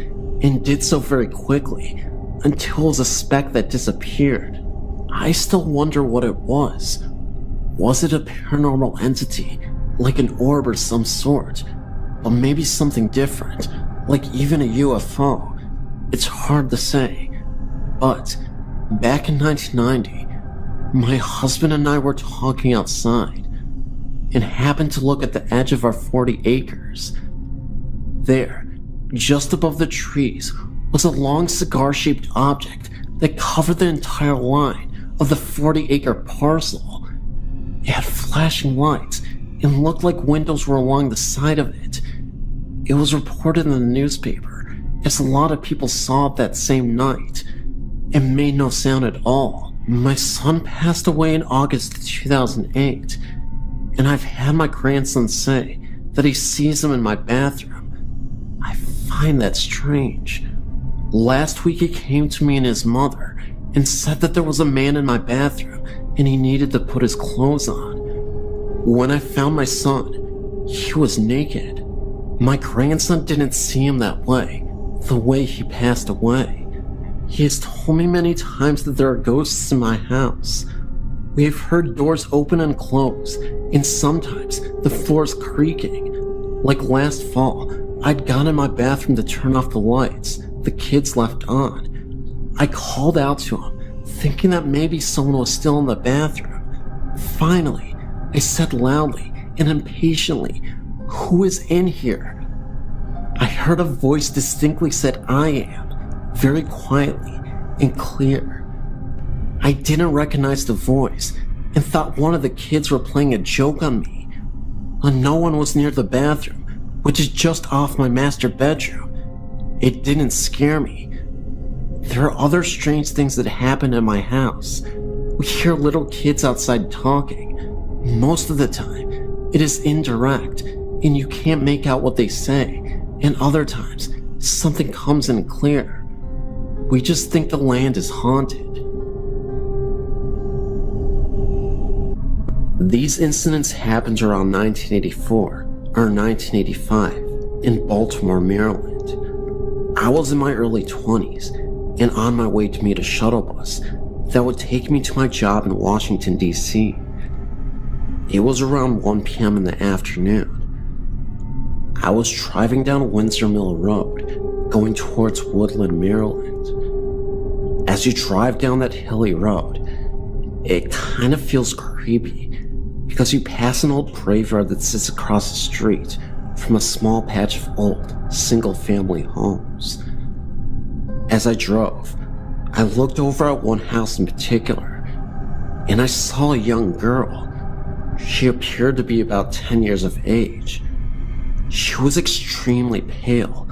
and did so very quickly, until it was a speck that disappeared. I still wonder what it was. Was it a paranormal entity, like an orb or some sort? Or maybe something different, like even a UFO? It's hard to say. But, back in 1990, my husband and I were talking outside, and happened to look at the edge of our 40 acres. There, just above the trees, was a long cigar-shaped object that covered the entire line of the 40-acre parcel. It had flashing lights and looked like windows were along the side of it. It was reported in the newspaper, as a lot of people saw it that same night. It made no sound at all. My son passed away in August 2008, and I've had my grandson say that he sees him in my bathroom. I find that strange. Last week he came to me and his mother and said that there was a man in my bathroom and he needed to put his clothes on. When I found my son, he was naked. My grandson didn't see him that way, the way he passed away. He has told me many times that there are ghosts in my house. We have heard doors open and close, and sometimes the floor's creaking. Like last fall, I'd gone in my bathroom to turn off the lights the kids left on. I called out to him, thinking that maybe someone was still in the bathroom. Finally, I said loudly and impatiently, "Who is in here?" I heard a voice distinctly said, "I am," very quietly and clear. I didn't recognize the voice and thought one of the kids were playing a joke on me. But no one was near the bathroom, which is just off my master bedroom. It didn't scare me. There are other strange things that happen in my house. We hear little kids outside talking. Most of the time, it is indirect, and you can't make out what they say, and other times, something comes in clear. We just think the land is haunted. These incidents happened around 1984 or 1985 in Baltimore, Maryland. I was in my early 20s and on my way to meet a shuttle bus that would take me to my job in Washington, D.C. It was around 1 p.m. in the afternoon. I was driving down Windsor Mill Road, going towards Woodland, Maryland. As you drive down that hilly road, it kind of feels creepy because you pass an old graveyard that sits across the street from a small patch of old, single-family homes. As I drove, I looked over at one house in particular, and I saw a young girl. She appeared to be about 10 years of age. She was extremely pale,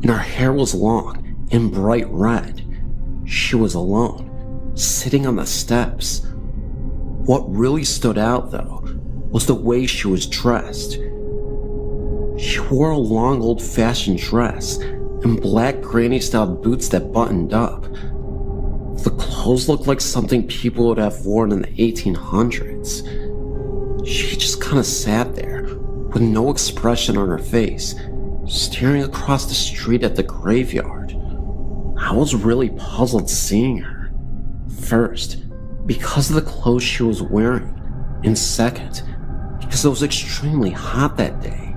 and her hair was long and bright red. She was alone, sitting on the steps. What really stood out, though, was the way she was dressed. She wore a long old-fashioned dress and black granny-style boots that buttoned up. The clothes looked like something people would have worn in the 1800s. She just kind of sat there, with no expression on her face, staring across the street at the graveyard. I was really puzzled seeing her. First, because of the clothes she was wearing, and second, because it was extremely hot that day.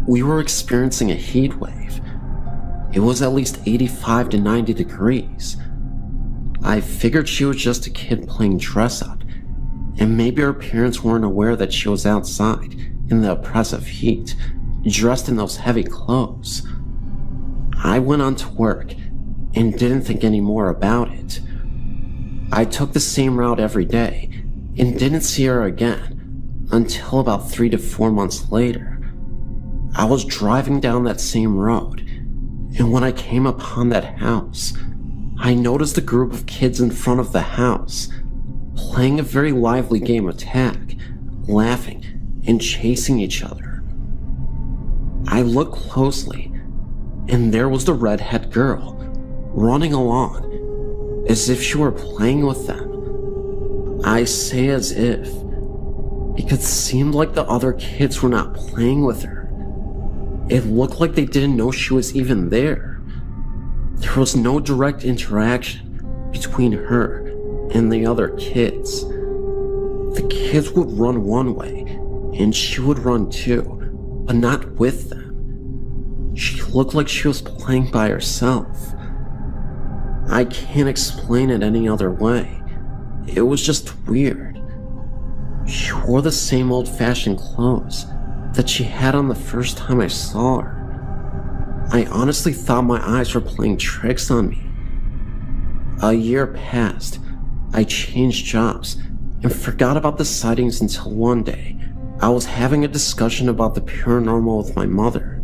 We were experiencing a heat wave. It was at least 85 to 90 degrees. I figured she was just a kid playing dress up, and maybe her parents weren't aware that she was outside in the oppressive heat, dressed in those heavy clothes. I went on to work and didn't think any more about it. I took the same route every day and didn't see her again until about 3 to 4 months later. I was driving down that same road, and when I came upon that house, I noticed a group of kids in front of the house playing a very lively game of tag, laughing and chasing each other. I looked closely, and there was the redhead girl running along as if she were playing with them. I say as if, because it seemed like the other kids were not playing with her. It looked like they didn't know she was even there. There was no direct interaction between her and the other kids. The kids would run one way, and she would run too, but not with them. She looked like she was playing by herself. I can't explain it any other way. It was just weird. She wore the same old-fashioned clothes that she had on the first time I saw her. I honestly thought my eyes were playing tricks on me. A year passed. I changed jobs and forgot about the sightings until one day I was having a discussion about the paranormal with my mother.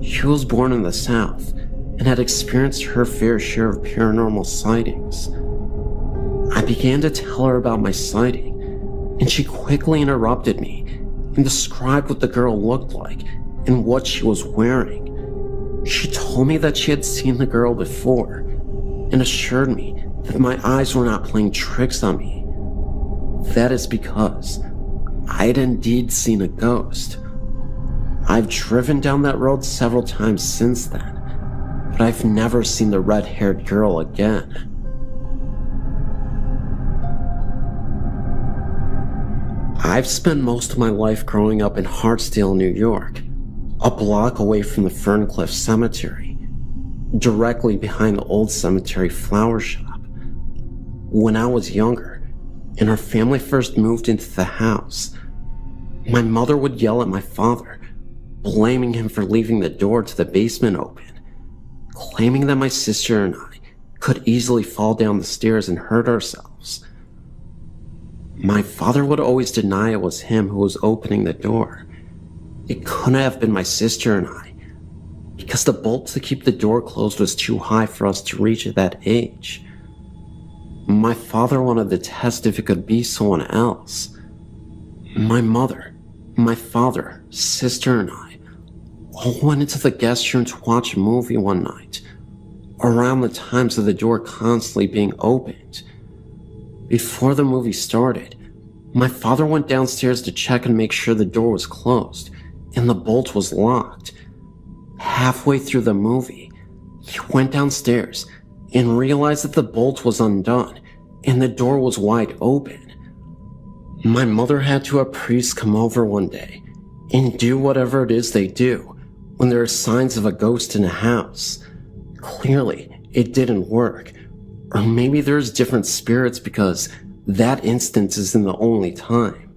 She was born in the South and had experienced her fair share of paranormal sightings. I began to tell her about my sighting, and she quickly interrupted me and described what the girl looked like and what she was wearing. She told me that she had seen the girl before and assured me that my eyes were not playing tricks on me. That is because I had indeed seen a ghost. I've driven down that road several times since then, but I've never seen the red-haired girl again. I've spent most of my life growing up in Hartsdale, New York, a block away from the Ferncliff Cemetery, directly behind the old cemetery flower shop. When I was younger, and our family first moved into the house, my mother would yell at my father, blaming him for leaving the door to the basement open, claiming that my sister and I could easily fall down the stairs and hurt ourselves. My father would always deny it was him who was opening the door. It couldn't have been my sister and I, because the bolt to keep the door closed was too high for us to reach at that age. My father wanted to test if it could be someone else. My mother, my father, sister, and I all went into the guest room to watch a movie one night, around the times of the door constantly being opened. Before the movie started, my father went downstairs to check and make sure the door was closed and the bolt was locked. Halfway through the movie, he went downstairs and realized that the bolt was undone and the door was wide open. My mother had to have priests come over one day and do whatever it is they do when there are signs of a ghost in a house. Clearly, it didn't work. Or maybe there's different spirits because that instance isn't the only time.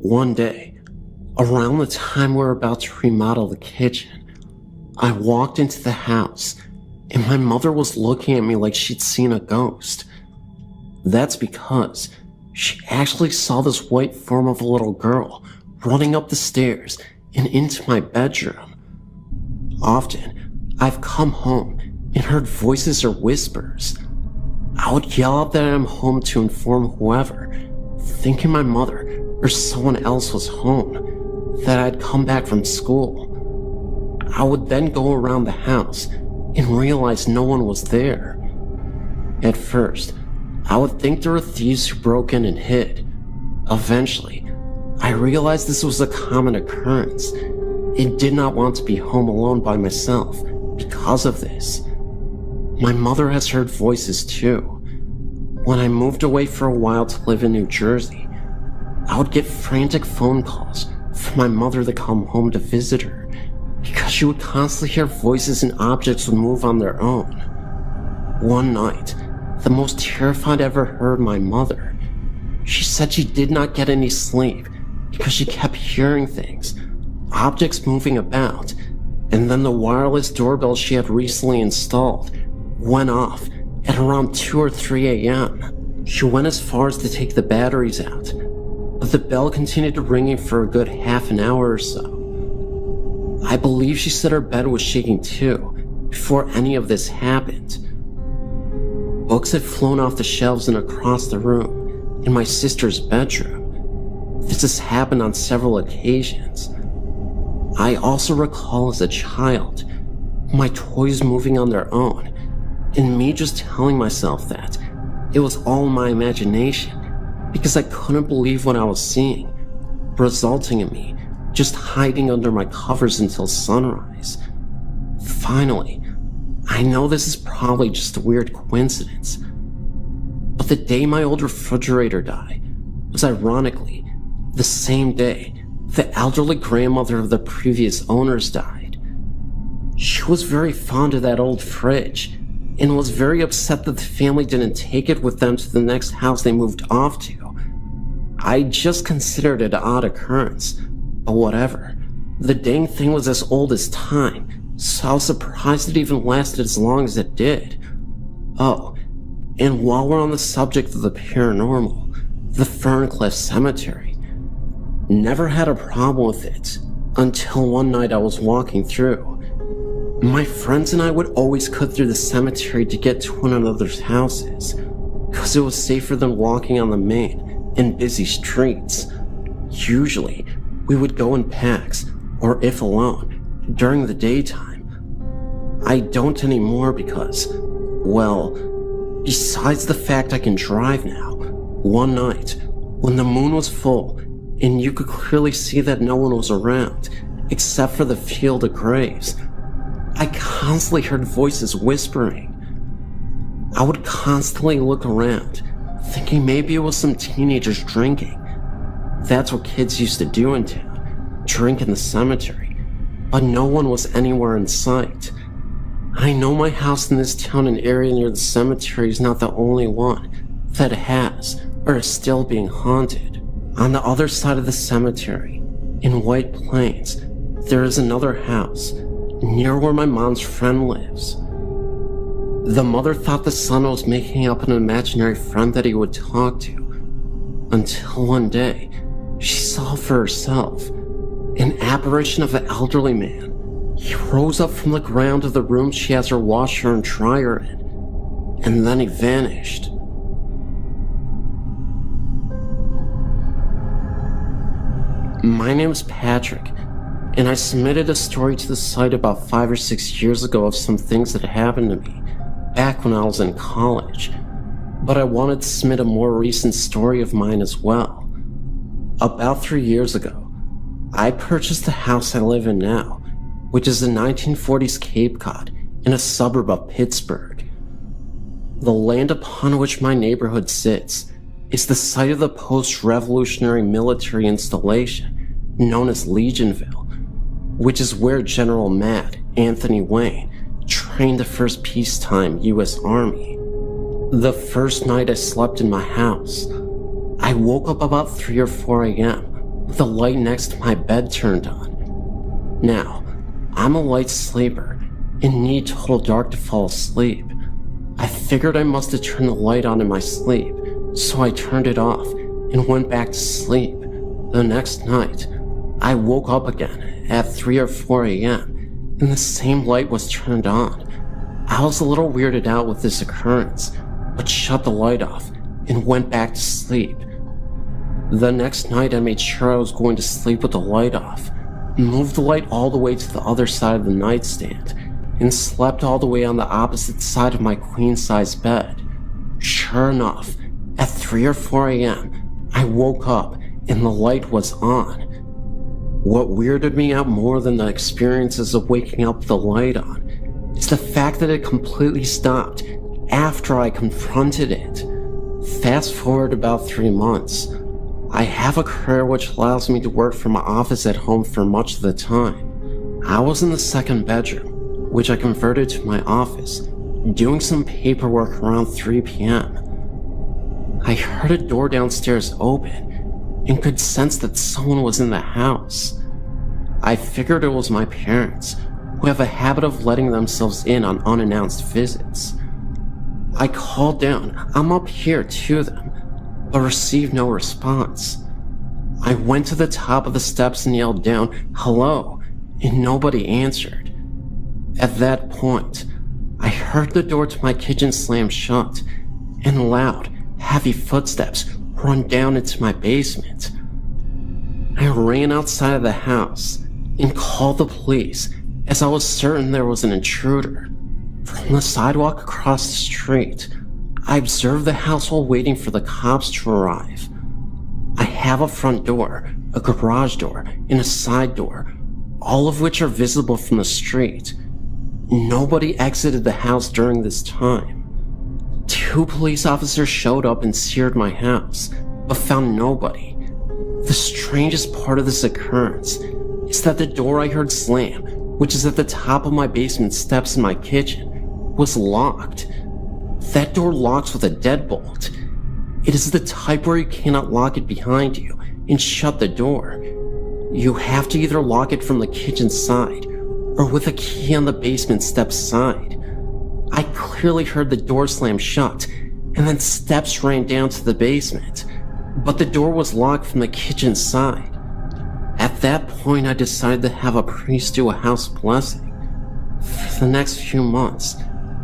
One day, around the time we were about to remodel the kitchen, I walked into the house and my mother was looking at me like she'd seen a ghost. That's because she actually saw this white form of a little girl running up the stairs and into my bedroom. Often, I've come home and heard voices or whispers. I would yell out that I'm home to inform whoever, thinking my mother or someone else was home, that I'd come back from school. I would then go around the house and realize no one was there. At first, I would think there were thieves who broke in and hid. Eventually, I realized this was a common occurrence and did not want to be home alone by myself because of this. My mother has heard voices too. When I moved away for a while to live in New Jersey, I would get frantic phone calls from my mother to come home to visit her because she would constantly hear voices and objects would move on their own. One night, the most terrified I ever heard my mother. She said she did not get any sleep because she kept hearing things, objects moving about, and then the wireless doorbell she had recently installed went off at around 2 or 3 a.m. She went as far as to take the batteries out, but the bell continued ringing for a good half an hour or so. I believe she said her bed was shaking too before any of this happened. Books had flown off the shelves and across the room in my sister's bedroom. This has happened on several occasions. I also recall as a child my toys moving on their own and me just telling myself that it was all my imagination because I couldn't believe what I was seeing, resulting in me just hiding under my covers until sunrise. Finally, I know this is probably just a weird coincidence, but the day my old refrigerator died was ironically the same day the elderly grandmother of the previous owners died. She was very fond of that old fridge and was very upset that the family didn't take it with them to the next house they moved off to. I just considered it an odd occurrence, but whatever. The dang thing was as old as time, so I was surprised it even lasted as long as it did. Oh, and while we're on the subject of the paranormal, the Ferncliff Cemetery. Never had a problem with it until one night I was walking through. My friends and I would always cut through the cemetery to get to one another's houses, because it was safer than walking on the main and busy streets. Usually, we would go in packs, or if alone, during the daytime. I don't anymore because, well, besides the fact I can drive now, one night, when the moon was full, and you could clearly see that no one was around, except for the field of graves, I constantly heard voices whispering. I would constantly look around, thinking maybe it was some teenagers drinking. That's what kids used to do in town, drink in the cemetery, but no one was anywhere in sight. I know my house in this town and area near the cemetery is not the only one that has or is still being haunted. On the other side of the cemetery, in White Plains, there is another house near where my mom's friend lives. The mother thought the son was making up an imaginary friend that he would talk to, until one day she saw for herself an apparition of an elderly man. He rose up from the ground of the room she has her washer and dryer in, and then he vanished. My name's Patrick, and I submitted a story to the site about 5 or 6 years ago of some things that happened to me back when I was in college, but I wanted to submit a more recent story of mine as well. About 3 years ago, I purchased the house I live in now, which is the 1940s Cape Cod in a suburb of Pittsburgh. The land upon which my neighborhood sits is the site of the post-revolutionary military installation known as Legionville, which is where General Mad Anthony Wayne trained the first peacetime U.S. Army. The first night I slept in my house, I woke up about 3 or 4 a.m. with the light next to my bed turned on. Now, I'm a light sleeper and need total dark to fall asleep. I figured I must have turned the light on in my sleep, so I turned it off and went back to sleep. The next night, I woke up again at 3 or 4 a.m. and the same light was turned on. I was a little weirded out with this occurrence, but shut the light off and went back to sleep. The next night I made sure I was going to sleep with the light off, moved the light all the way to the other side of the nightstand, and slept all the way on the opposite side of my queen-size bed. Sure enough, at 3 or 4 a.m., I woke up and the light was on. What weirded me out more than the experiences of waking up with the light on is the fact that it completely stopped after I confronted it. Fast forward about 3 months. I have a career which allows me to work from my office at home for much of the time. I was in the second bedroom, which I converted to my office, doing some paperwork around 3 p.m. I heard a door downstairs open and could sense that someone was in the house. I figured it was my parents, who have a habit of letting themselves in on unannounced visits. I called down, "I'm up here," to them, but received no response. I went to the top of the steps and yelled down, "Hello," and nobody answered. At that point, I heard the door to my kitchen slam shut, and loud, heavy footsteps run down into my basement. I ran outside of the house and called the police, as I was certain there was an intruder. From the sidewalk across the street, I observed the house while waiting for the cops to arrive. I have a front door, a garage door, and a side door, all of which are visible from the street. Nobody exited the house during this time. 2 police officers showed up and seared my house, but found nobody. The strangest part of this occurrence is that the door I heard slam, which is at the top of my basement steps in my kitchen, was locked. That door locks with a deadbolt. It is the type where you cannot lock it behind you and shut the door. You have to either lock it from the kitchen side or with a key on the basement steps side. I clearly heard the door slam shut, and then steps ran down to the basement, but the door was locked from the kitchen side. At that point, I decided to have a priest do a house blessing. For the next few months,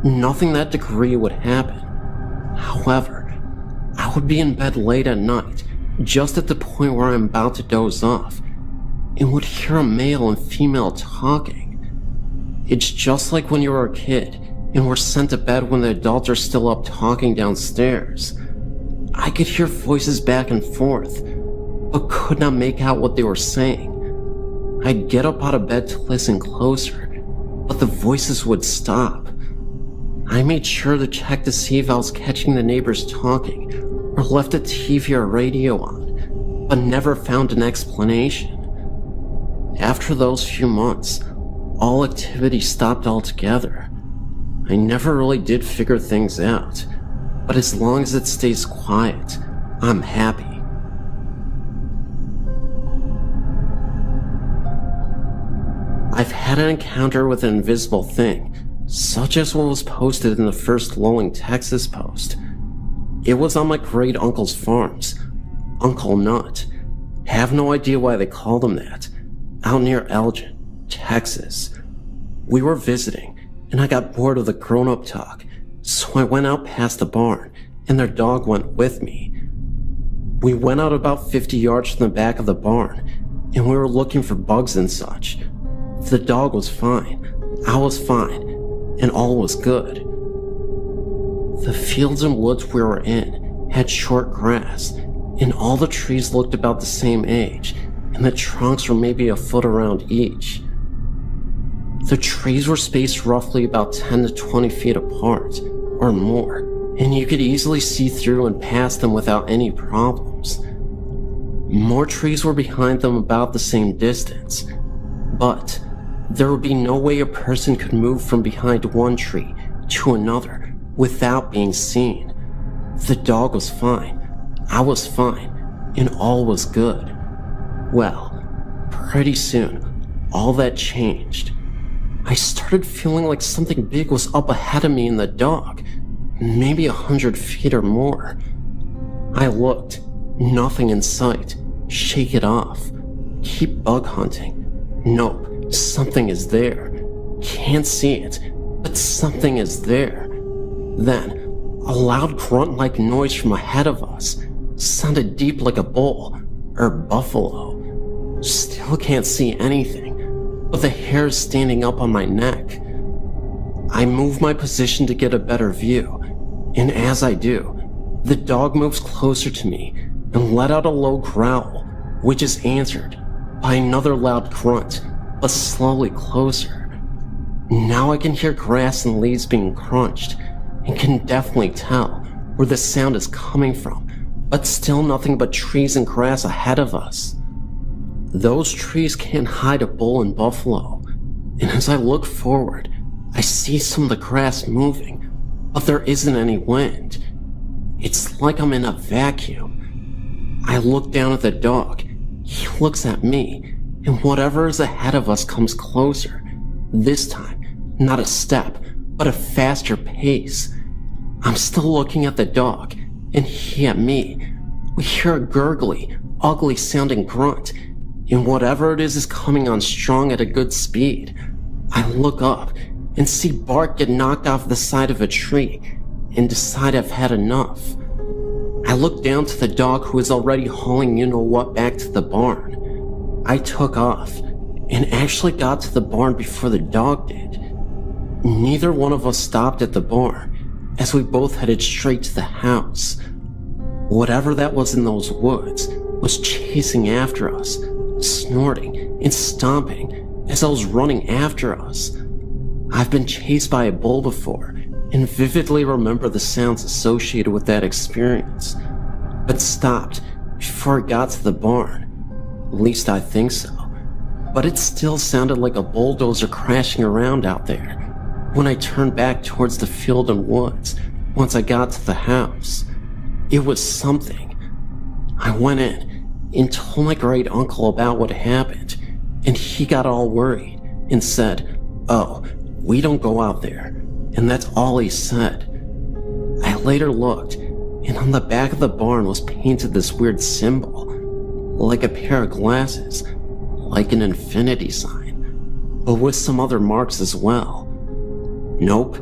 nothing that degree would happen. However, I would be in bed late at night, just at the point where I'm about to doze off, and would hear a male and female talking. It's just like when you were a kid and were sent to bed when the adults are still up talking downstairs. I could hear voices back and forth, but could not make out what they were saying. I'd get up out of bed to listen closer, but the voices would stop. I made sure to check to see if I was catching the neighbors talking or left a TV or radio on, but never found an explanation. After those few months, all activity stopped altogether. I never really did figure things out, but as long as it stays quiet, I'm happy. I've had an encounter with an invisible thing, such as what was posted in the first Lowing, Texas post. It was on my great uncle's farms, Uncle Nut. Have no idea why they called him that, out near Elgin, Texas. We were visiting, and I got bored of the grown-up talk, so I went out past the barn, and their dog went with me. We went out about 50 yards from the back of the barn, and we were looking for bugs and such. The dog was fine, I was fine, and all was good. The fields and woods we were in had short grass, and all the trees looked about the same age, and the trunks were maybe a foot around each. The trees were spaced roughly about 10 to 20 feet apart, or more, and you could easily see through and past them without any problems. More trees were behind them about the same distance, but there would be no way a person could move from behind one tree to another without being seen. The dog was fine, I was fine, and all was good. Well, pretty soon, all that changed. I started feeling like something big was up ahead of me in the dark, maybe 100 feet or more. I looked, nothing in sight. Shake it off. Keep bug hunting. Nope, something is there. Can't see it, but something is there. Then, a loud grunt-like noise from ahead of us sounded deep like a bull or buffalo. Still can't see anything, but the hair is standing up on my neck. I move my position to get a better view, and as I do, the dog moves closer to me and let out a low growl, which is answered by another loud grunt, but slowly closer. Now I can hear grass and leaves being crunched, and can definitely tell where the sound is coming from, but still nothing but trees and grass ahead of us. Those trees can't hide a bull and buffalo, and as I look forward, I see some of the grass moving, but there isn't any wind. It's like I'm in a vacuum. I look down at the dog, he looks at me, and whatever is ahead of us comes closer. This time, not a step, but a faster pace. I'm still looking at the dog, and he at me. We hear a gurgly, ugly sounding grunt, and whatever it is coming on strong at a good speed. I look up and see Bart get knocked off the side of a tree and decide I've had enough. I look down to the dog who is already hauling you-know-what back to the barn. I took off and actually got to the barn before the dog did. Neither one of us stopped at the barn, as we both headed straight to the house. Whatever that was in those woods was chasing after us, snorting and stomping as I was running after us. I've been chased by a bull before, and vividly remember the sounds associated with that experience, but stopped before it got to the barn. At least I think so. But it still sounded like a bulldozer crashing around out there when I turned back towards the field and woods once I got to the house. It was something. I went in and told my great uncle about what happened, and he got all worried and said, "Oh, we don't go out there," and that's all he said. I later looked, and on the back of the barn was painted this weird symbol, like a pair of glasses, like an infinity sign, but with some other marks as well. Nope,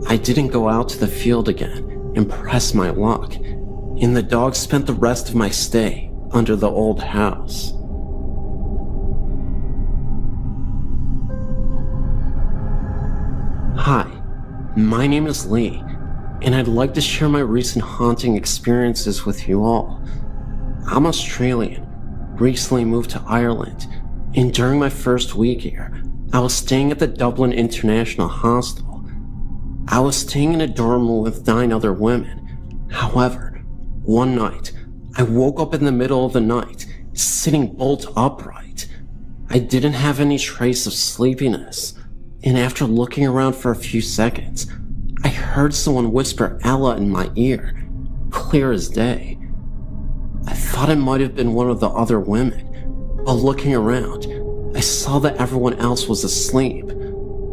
I didn't go out to the field again and press my luck, and the dog spent the rest of my stay under the old house. Hi, my name is Lee, and I'd like to share my recent haunting experiences with you all. I'm Australian, recently moved to Ireland, and during my first week here, I was staying at the Dublin International Hostel. I was staying in a dorm with 9 other women. However, one night, I woke up in the middle of the night, sitting bolt upright. I didn't have any trace of sleepiness, and after looking around for a few seconds, I heard someone whisper Ella in my ear, clear as day. I thought it might have been one of the other women, but looking around, I saw that everyone else was asleep.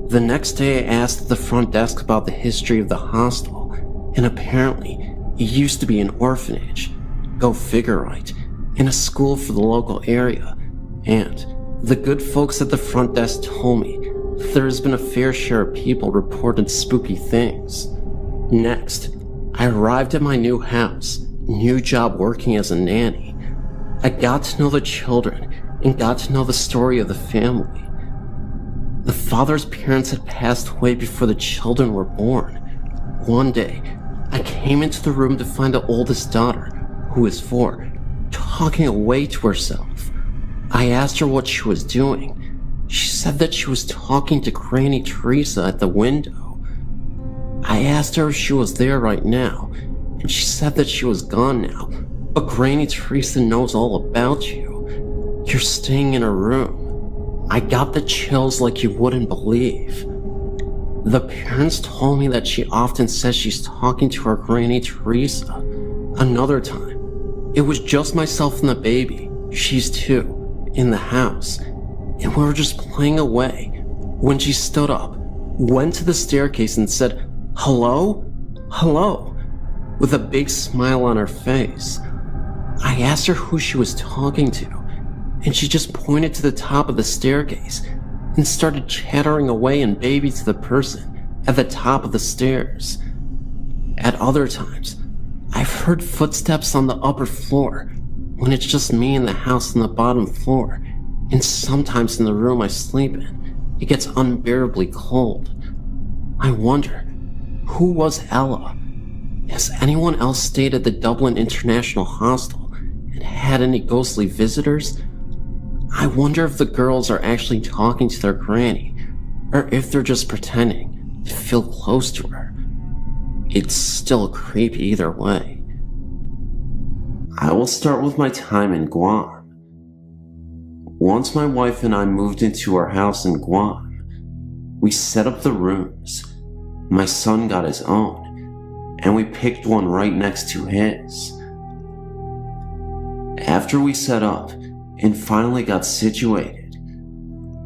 The next day I asked at the front desk about the history of the hostel, and apparently it used to be an orphanage, go figure right, and a school for the local area, and the good folks at the front desk told me there's been a fair share of people reporting spooky things. Next, I arrived at my new house, new job working as a nanny. I got to know the children and got to know the story of the family. The father's parents had passed away before the children were born. One day, I came into the room to find the oldest daughter, who is 4, talking away to herself. I asked her what she was doing. She said that she was talking to Granny Teresa at the window. I asked her if she was there right now, and she said that she was gone now, but Granny Teresa knows all about you. You're staying in her room. I got the chills like you wouldn't believe. The parents told me that she often says she's talking to her Granny Teresa. Another time, it was just myself and the baby, she's 2, in the house, and we were just playing away when she stood up, went to the staircase and said, "Hello? Hello?" with a big smile on her face. I asked her who she was talking to, and she just pointed to the top of the staircase and started chattering away in baby to the person at the top of the stairs. At other times, I've heard footsteps on the upper floor when it's just me in the house on the bottom floor, and sometimes in the room I sleep in, it gets unbearably cold. I wonder, who was Ella? Has anyone else stayed at the Dublin International Hostel and had any ghostly visitors? I wonder if the girls are actually talking to their granny, or if they're just pretending to feel close to her. It's still creepy either way. I will start with my time in Guam. Once my wife and I moved into our house in Guam, we set up the rooms. My son got his own, and we picked one right next to his. After we set up and finally got situated,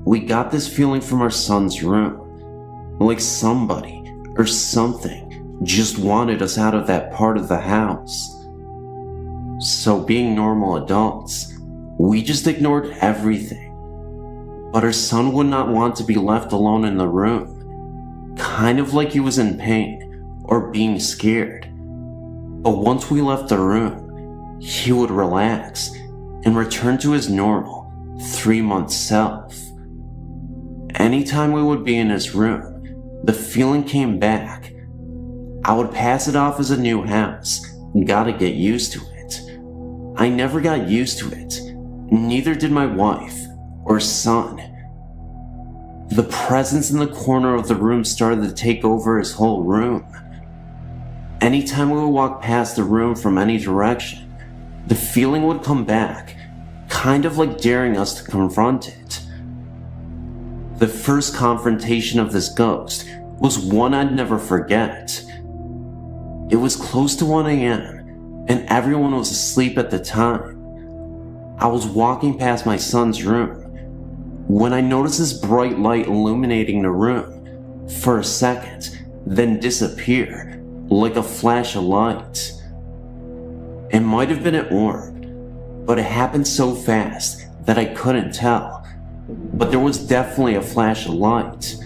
we got this feeling from our son's room, like somebody or something just wanted us out of that part of the house. So being normal adults, we just ignored everything. But our son would not want to be left alone in the room, kind of like he was in pain or being scared. But once we left the room, he would relax and return to his normal 3-month self. Anytime we would be in his room, the feeling came back. I would pass it off as a new house, gotta get used to it. I never got used to it, neither did my wife or son. The presence in the corner of the room started to take over his whole room. Anytime we would walk past the room from any direction, the feeling would come back, kind of like daring us to confront it. The first confrontation of this ghost was one I'd never forget. It was close to 1 a.m. and everyone was asleep at the time. I was walking past my son's room when I noticed this bright light illuminating the room for a second, then disappear like a flash of light. It might have been an orb, but it happened so fast that I couldn't tell. But there was definitely a flash of light.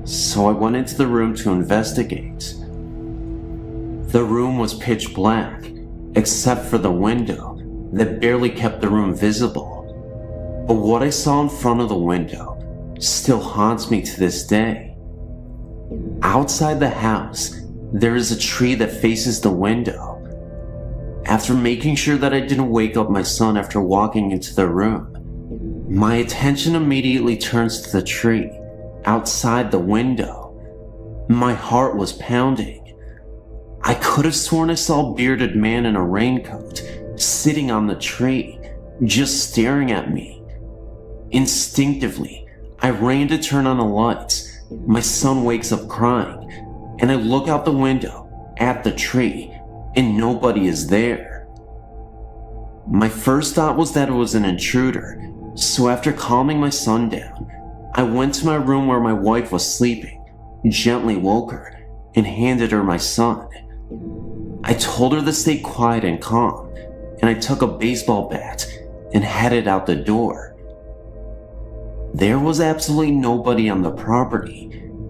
So I went into the room to investigate. The room was pitch black, except for the window that barely kept the room visible. But what I saw in front of the window still haunts me to this day. Outside the house, there is a tree that faces the window. After making sure that I didn't wake up my son after walking into the room, my attention immediately turns to the tree outside the window. My heart was pounding. I could have sworn I saw a bearded man in a raincoat sitting on the tree, just staring at me. Instinctively, I ran to turn on the lights. My son wakes up crying, and I look out the window at the tree, and nobody is there. My first thought was that it was an intruder, so after calming my son down, I went to my room where my wife was sleeping, gently woke her, and handed her my son. I told her to stay quiet and calm, and I took a baseball bat and headed out the door. There was absolutely nobody on the property,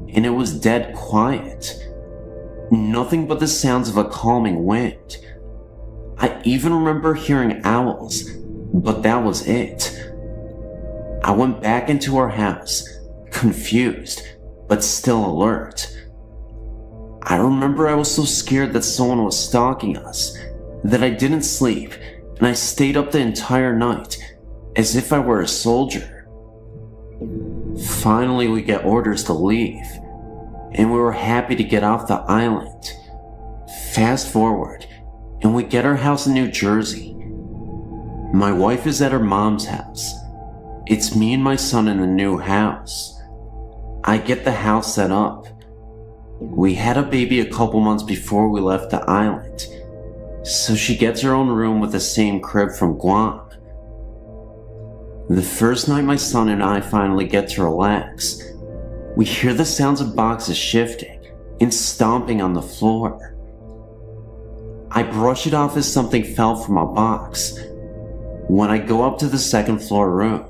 and it was dead quiet. Nothing but the sounds of a calming wind. I even remember hearing owls, but that was it. I went back into our house, confused, but still alert. I remember I was so scared that someone was stalking us that I didn't sleep, and I stayed up the entire night as if I were a soldier. Finally, we get orders to leave, and we were happy to get off the island. Fast forward, and we get our house in New Jersey. My wife is at her mom's house. It's me and my son in the new house. I get the house set up. We had a baby a couple months before we left the island, so she gets her own room with the same crib from Guam. The first night my son and I finally get to relax, we hear the sounds of boxes shifting and stomping on the floor. I brush it off as something fell from a box. When I go up to the second floor room,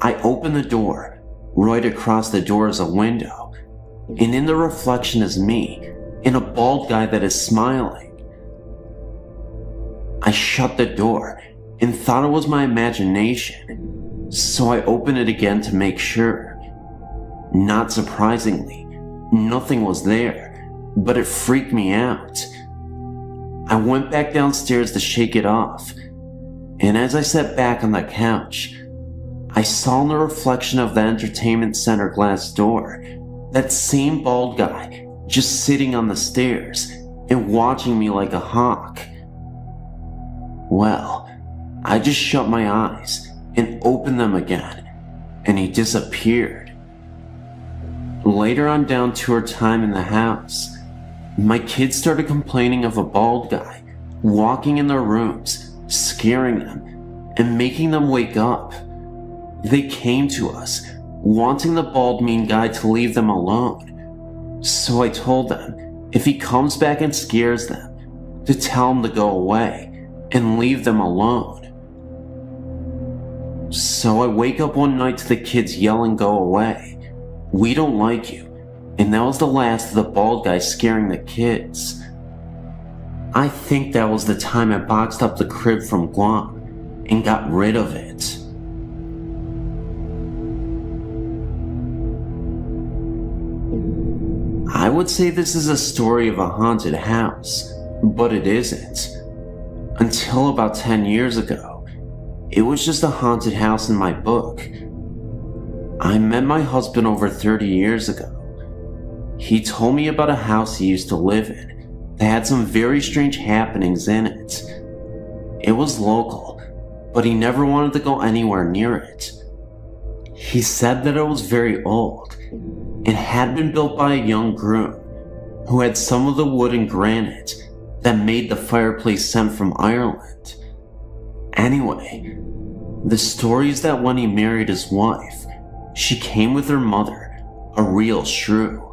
I open the door. Right across the door is a window, and in the reflection is me and a bald guy that is smiling. I shut the door and thought it was my imagination, so I opened it again to make sure. Not surprisingly, nothing was there, but it freaked me out. I went back downstairs to shake it off, and as I sat back on the couch, I saw in the reflection of the entertainment center glass door that same bald guy just sitting on the stairs and watching me like a hawk. Well, I just shut my eyes and opened them again, and he disappeared. Later on down to our time in the house, my kids started complaining of a bald guy walking in their rooms, scaring them, and making them wake up. They came to us, wanting the bald mean guy to leave them alone. So I told them, if he comes back and scares them, to tell him to go away and leave them alone. So I wake up one night to the kids yelling, "Go away. We don't like you." And that was the last of the bald guy scaring the kids. I think that was the time I boxed up the crib from Guam and got rid of it. I would say this is a story of a haunted house, but it isn't. Until about 10 years ago, it was just a haunted house in my book. I met my husband over 30 years ago. He told me about a house he used to live in that had some very strange happenings in it. It was local, but he never wanted to go anywhere near it. He said that it was very old and had been built by a young groom who had some of the wood and granite that made the fireplace sent from Ireland. Anyway, the story is that when he married his wife, she came with her mother, a real shrew.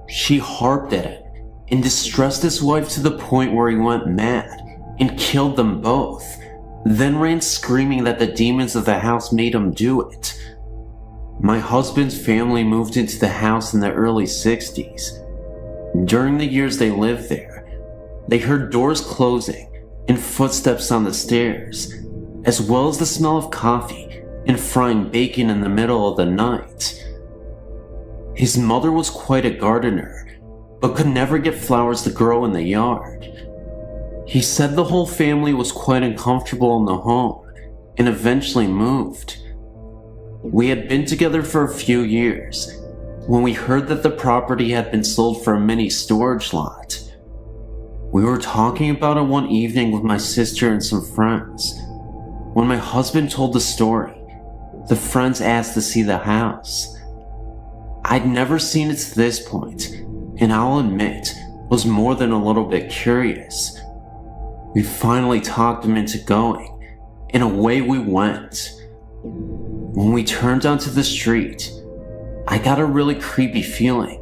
She harped at him and distressed his wife to the point where he went mad and killed them both, then ran screaming that the demons of the house made him do it. My husband's family moved into the house in the early 60s. During the years they lived there, they heard doors closing and footsteps on the stairs, as well as the smell of coffee and frying bacon in the middle of the night. His mother was quite a gardener, but could never get flowers to grow in the yard. He said the whole family was quite uncomfortable in the home and eventually moved. We had been together for a few years when we heard that the property had been sold for a mini storage lot. We were talking about it one evening with my sister and some friends. When my husband told the story, the friends asked to see the house. I'd never seen it to this point, and I'll admit, was more than a little bit curious. We finally talked him into going, and away we went. When we turned onto the street, I got a really creepy feeling,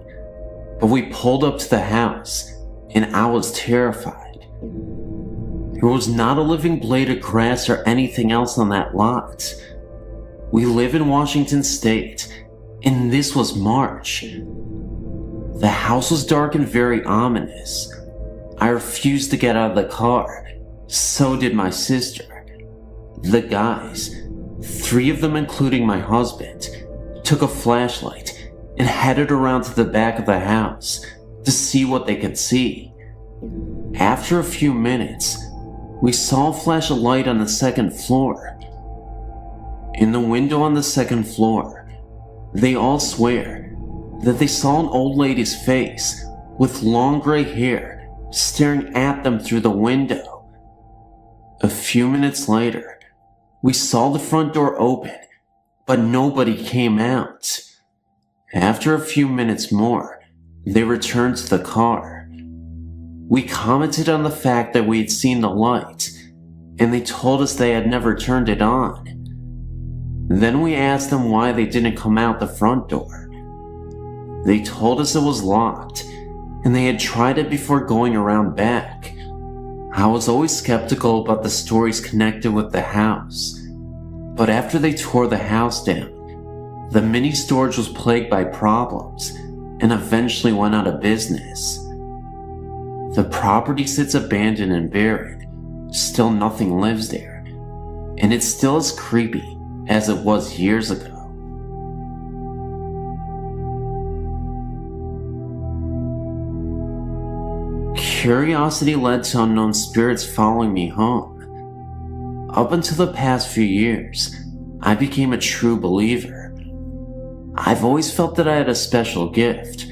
but we pulled up to the house, and I was terrified. There was not a living blade of grass or anything else on that lot. We live in Washington State, and this was March. The house was dark and very ominous. I refused to get out of the car. So did my sister. The guys, 3 of them including my husband, took a flashlight and headed around to the back of the house to see what they could see. After a few minutes, we saw a flash of light on the second floor. In the window on the second floor, they all swear that they saw an old lady's face with long gray hair staring at them through the window. A few minutes later, we saw the front door open, but nobody came out. After a few minutes more, they returned to the car. We commented on the fact that we had seen the light, and they told us they had never turned it on. Then we asked them why they didn't come out the front door. They told us it was locked, and they had tried it before going around back. I was always skeptical about the stories connected with the house, but after they tore the house down, the mini storage was plagued by problems and eventually went out of business. The property sits abandoned and buried, still nothing lives there, and it's still as creepy as it was years ago. Curiosity led to unknown spirits following me home. Up until the past few years, I became a true believer. I've always felt that I had a special gift,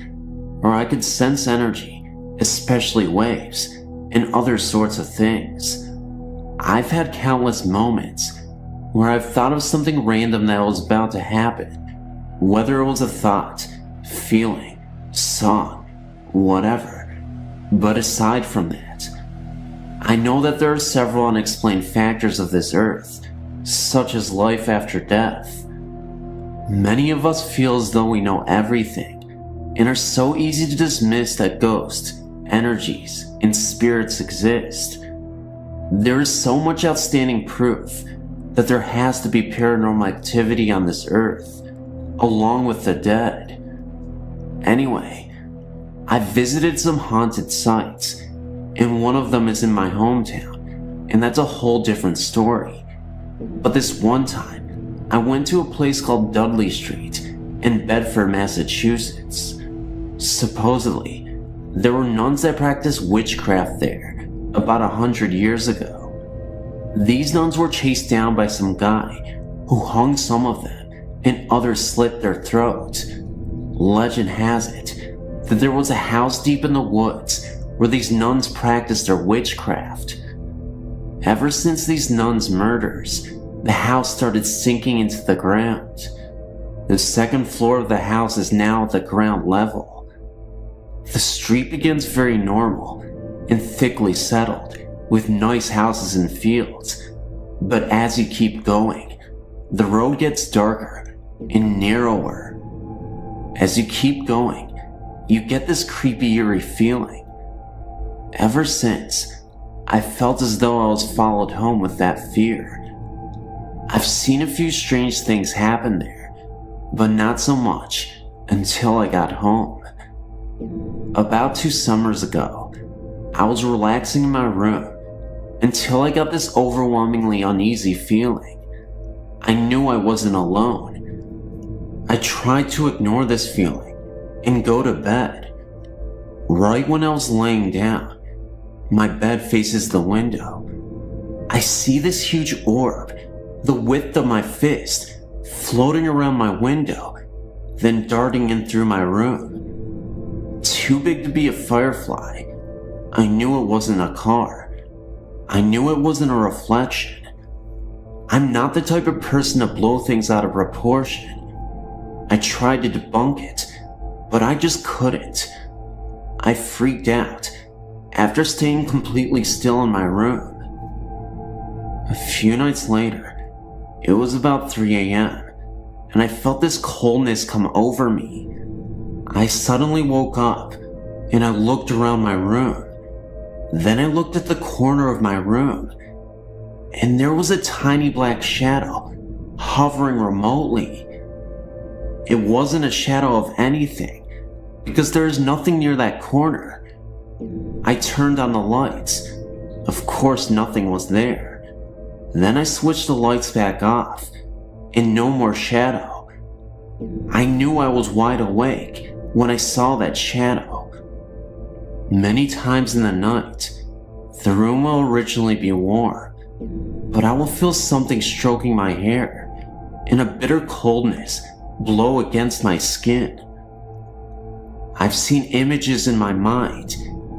or I could sense energy, especially waves, and other sorts of things. I've had countless moments where I've thought of something random that was about to happen, whether it was a thought, feeling, song, whatever. But aside from that, I know that there are several unexplained factors of this earth, such as life after death. Many of us feel as though we know everything, and are so easy to dismiss that ghosts, energies, and spirits exist. There is so much outstanding proof that there has to be paranormal activity on this earth, along with the dead. Anyway, I've visited some haunted sites, and one of them is in my hometown, and that's a whole different story. But this one time, I went to a place called Dudley Street in Bedford, Massachusetts. Supposedly, there were nuns that practiced witchcraft there about 100 years ago. These nuns were chased down by some guy who hung some of them, and others slit their throats. Legend has it that there was a house deep in the woods where these nuns practiced their witchcraft. Ever since these nuns' murders, the house started sinking into the ground. The second floor of the house is now at the ground level. The street begins very normal and thickly settled, with nice houses and fields. But as you keep going, the road gets darker and narrower. As you keep going, you get this creepy, eerie feeling. Ever since, I felt as though I was followed home with that fear. I've seen a few strange things happen there, but not so much until I got home. About 2 summers ago, I was relaxing in my room until I got this overwhelmingly uneasy feeling. I knew I wasn't alone. I tried to ignore this feeling and go to bed. Right when I was laying down, my bed faces the window. I see this huge orb, the width of my fist, floating around my window, then darting in through my room. Too big to be a firefly. I knew it wasn't a car. I knew it wasn't a reflection. I'm not the type of person to blow things out of proportion. I tried to debunk it, but I just couldn't. I freaked out after staying completely still in my room. A few nights later, it was about 3 a.m., and I felt this coldness come over me. I suddenly woke up, and I looked around my room. Then I looked at the corner of my room, and there was a tiny black shadow hovering remotely. It wasn't a shadow of anything, because there is nothing near that corner. I turned on the lights. Of course, nothing was there. Then I switched the lights back off, and no more shadow. I knew I was wide awake when I saw that shadow. Many times in the night, the room will originally be warm, but I will feel something stroking my hair, and a bitter coldness blow against my skin. I've seen images in my mind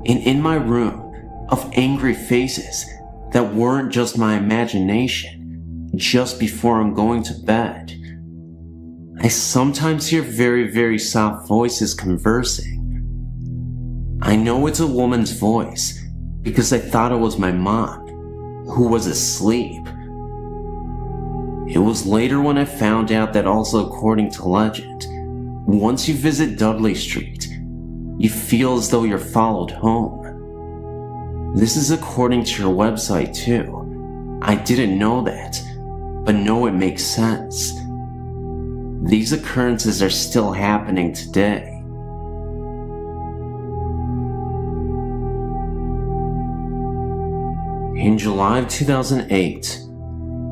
and in my room of angry faces that weren't just my imagination just before I'm going to bed. I sometimes hear very, very soft voices conversing. I know it's a woman's voice because I thought it was my mom, who was asleep. It was later when I found out that also according to legend, once you visit Dudley Street, you feel as though you're followed home. This is according to your website too. I didn't know that, but no, it makes sense. These occurrences are still happening today. In July of 2008,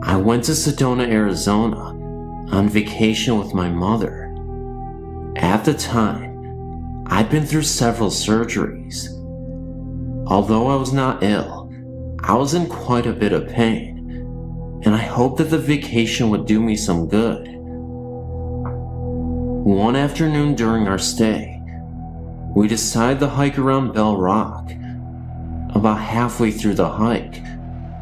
I went to Sedona, Arizona on vacation with my mother. At the time, I'd been through several surgeries. Although I was not ill, I was in quite a bit of pain, and I hoped that the vacation would do me some good. One afternoon during our stay, we decided to hike around Bell Rock. About halfway through the hike,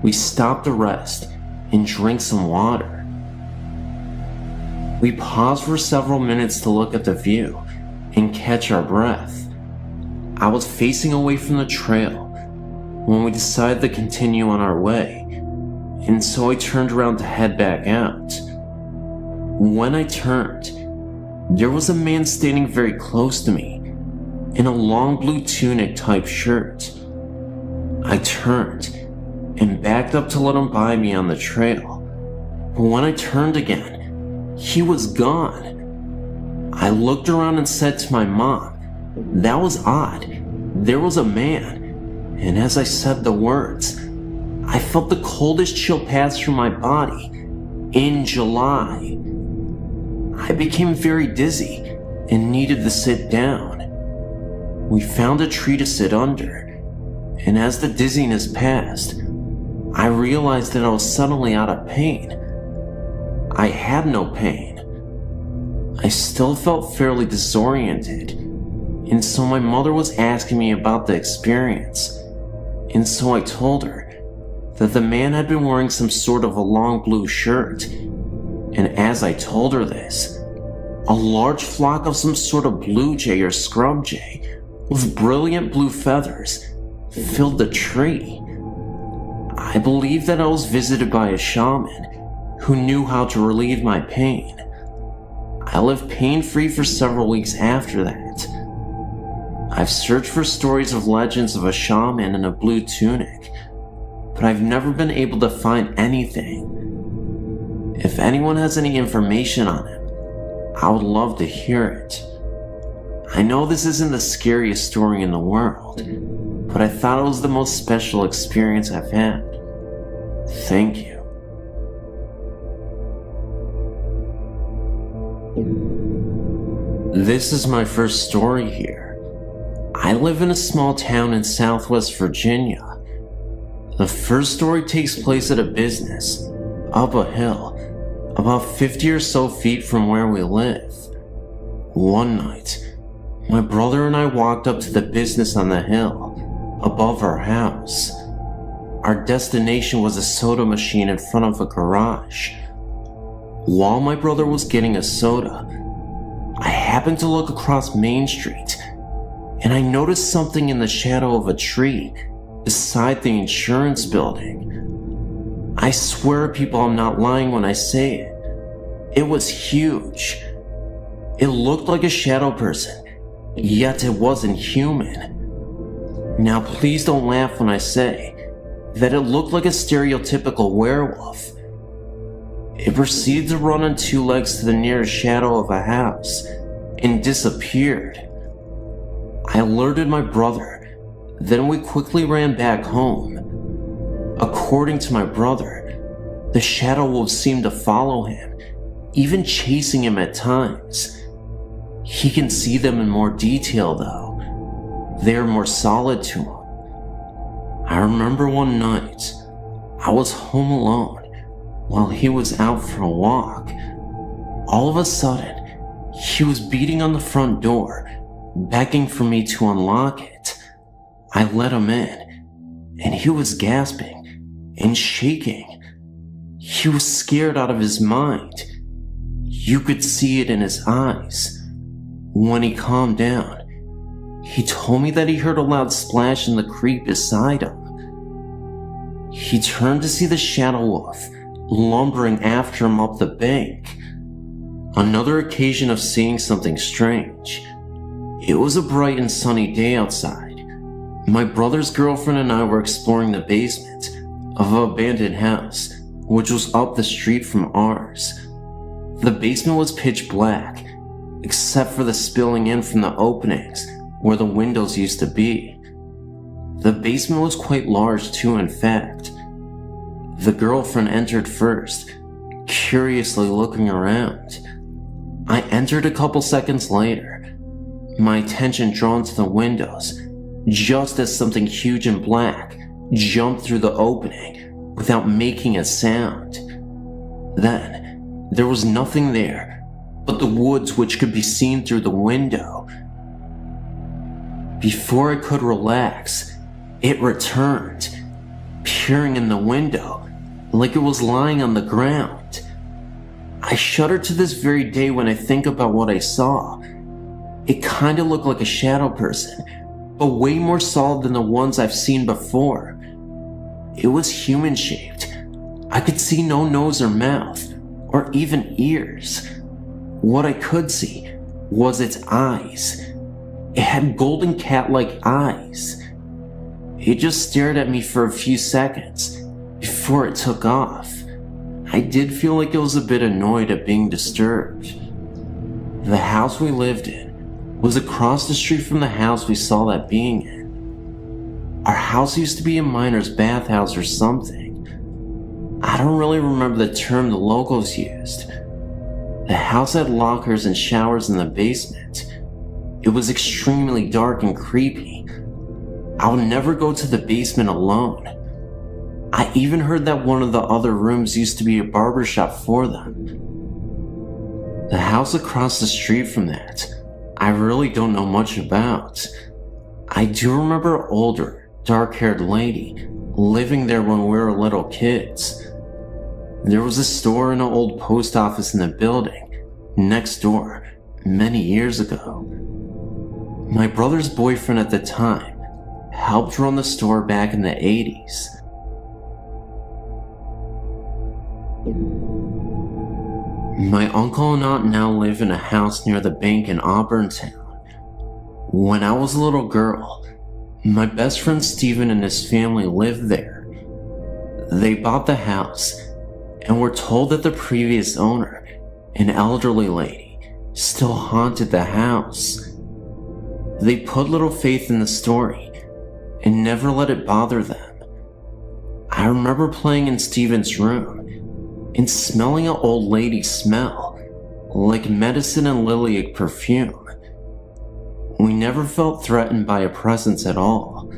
we stopped to rest and drink some water. We paused for several minutes to look at the view and catch our breath. I was facing away from the trail when we decided to continue on our way, and so I turned around to head back out. When I turned, there was a man standing very close to me in a long blue tunic type shirt. I turned and backed up to let him by me on the trail, but when I turned again, he was gone. I looked around and said to my mom, "That was odd. There was a man," and as I said the words, I felt the coldest chill pass through my body. In July, I became very dizzy and needed to sit down. We found a tree to sit under, and as the dizziness passed, I realized that I was suddenly out of pain. I had no pain. I still felt fairly disoriented, and so my mother was asking me about the experience, and so I told her that the man had been wearing some sort of a long blue shirt, and as I told her this, a large flock of some sort of blue jay or scrub jay with brilliant blue feathers filled the tree. I believe that I was visited by a shaman who knew how to relieve my pain. I lived pain-free for several weeks after that. I've searched for stories of legends of a shaman in a blue tunic, but I've never been able to find anything. If anyone has any information on him, I would love to hear it. I know this isn't the scariest story in the world, but I thought it was the most special experience I've had. Thank you. This is my first story here. I live in a small town in Southwest Virginia. The first story takes place at a business, up a hill, about 50 or so feet from where we live. One night, my brother and I walked up to the business on the hill, above our house. Our destination was a soda machine in front of a garage. While my brother was getting a soda, I happened to look across Main Street, and I noticed something in the shadow of a tree beside the insurance building. I swear, people, I'm not lying when I say it. It was huge. It looked like a shadow person, yet it wasn't human. Now please don't laugh when I say that it looked like a stereotypical werewolf. It proceeded to run on two legs to the nearest shadow of a house and disappeared. I alerted my brother, then we quickly ran back home. According to my brother, the shadow wolves seemed to follow him, even chasing him at times. He can see them in more detail though. They are more solid to him. I remember one night, I was home alone while he was out for a walk. All of a sudden, he was beating on the front door, begging for me to unlock it. I let him in, and he was gasping and shaking. He was scared out of his mind. You could see it in his eyes. When he calmed down, he told me that he heard a loud splash in the creek beside him. He turned to see the shadow wolf lumbering after him up the bank. Another occasion of seeing something strange. It was a bright and sunny day outside. My brother's girlfriend and I were exploring the basement of an abandoned house, which was up the street from ours. The basement was pitch black, except for the spilling in from the openings where the windows used to be. The basement was quite large too, in fact. The girlfriend entered first, curiously looking around. I entered a couple seconds later, my attention drawn to the windows, just as something huge and black jumped through the opening without making a sound. Then, there was nothing there but the woods which could be seen through the window. Before I could relax, it returned, peering in the window like it was lying on the ground. I shudder to this very day when I think about what I saw. It kinda looked like a shadow person, but way more solid than the ones I've seen before. It was human-shaped. I could see no nose or mouth, or even ears. What I could see was its eyes. It had golden cat-like eyes. It just stared at me for a few seconds before it took off. I did feel like it was a bit annoyed at being disturbed. The house we lived in was across the street from the house we saw that being in. Our house used to be a miner's bathhouse or something. I don't really remember the term the locals used. The house had lockers and showers in the basement. It was extremely dark and creepy. I would never go to the basement alone. I even heard that one of the other rooms used to be a barbershop for them. The house across the street from that, I really don't know much about. I do remember an older, dark-haired lady living there when we were little kids. There was a store and an old post office in the building next door many years ago. My brother's boyfriend at the time helped run the store back in the 80s. My uncle and aunt now live in a house near the bank in Auburn Town. When I was a little girl, my best friend Steven and his family lived there. They bought the house and were told that the previous owner, an elderly lady, still haunted the house. They put little faith in the story and never let it bother them. I remember playing in Steven's room and smelling an old lady smell, like medicine and lilac perfume. We never felt threatened by a presence at all.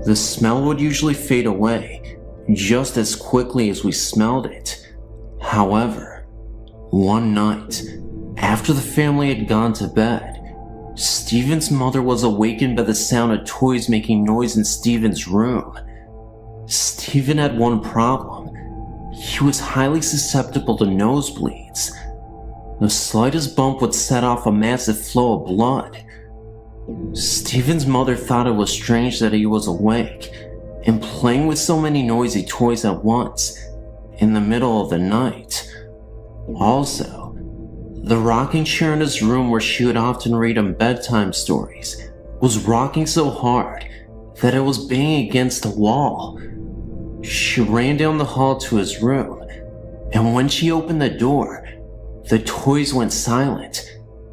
The smell would usually fade away just as quickly as we smelled it. However, one night, after the family had gone to bed, Steven's mother was awakened by the sound of toys making noise in Steven's room. Steven had one problem. He was highly susceptible to nosebleeds. The slightest bump would set off a massive flow of blood. Steven's mother thought it was strange that he was awake and playing with so many noisy toys at once in the middle of the night. Also, the rocking chair in his room where she would often read him bedtime stories was rocking so hard that it was banging against the wall. She ran down the hall to his room, and when she opened the door, the toys went silent.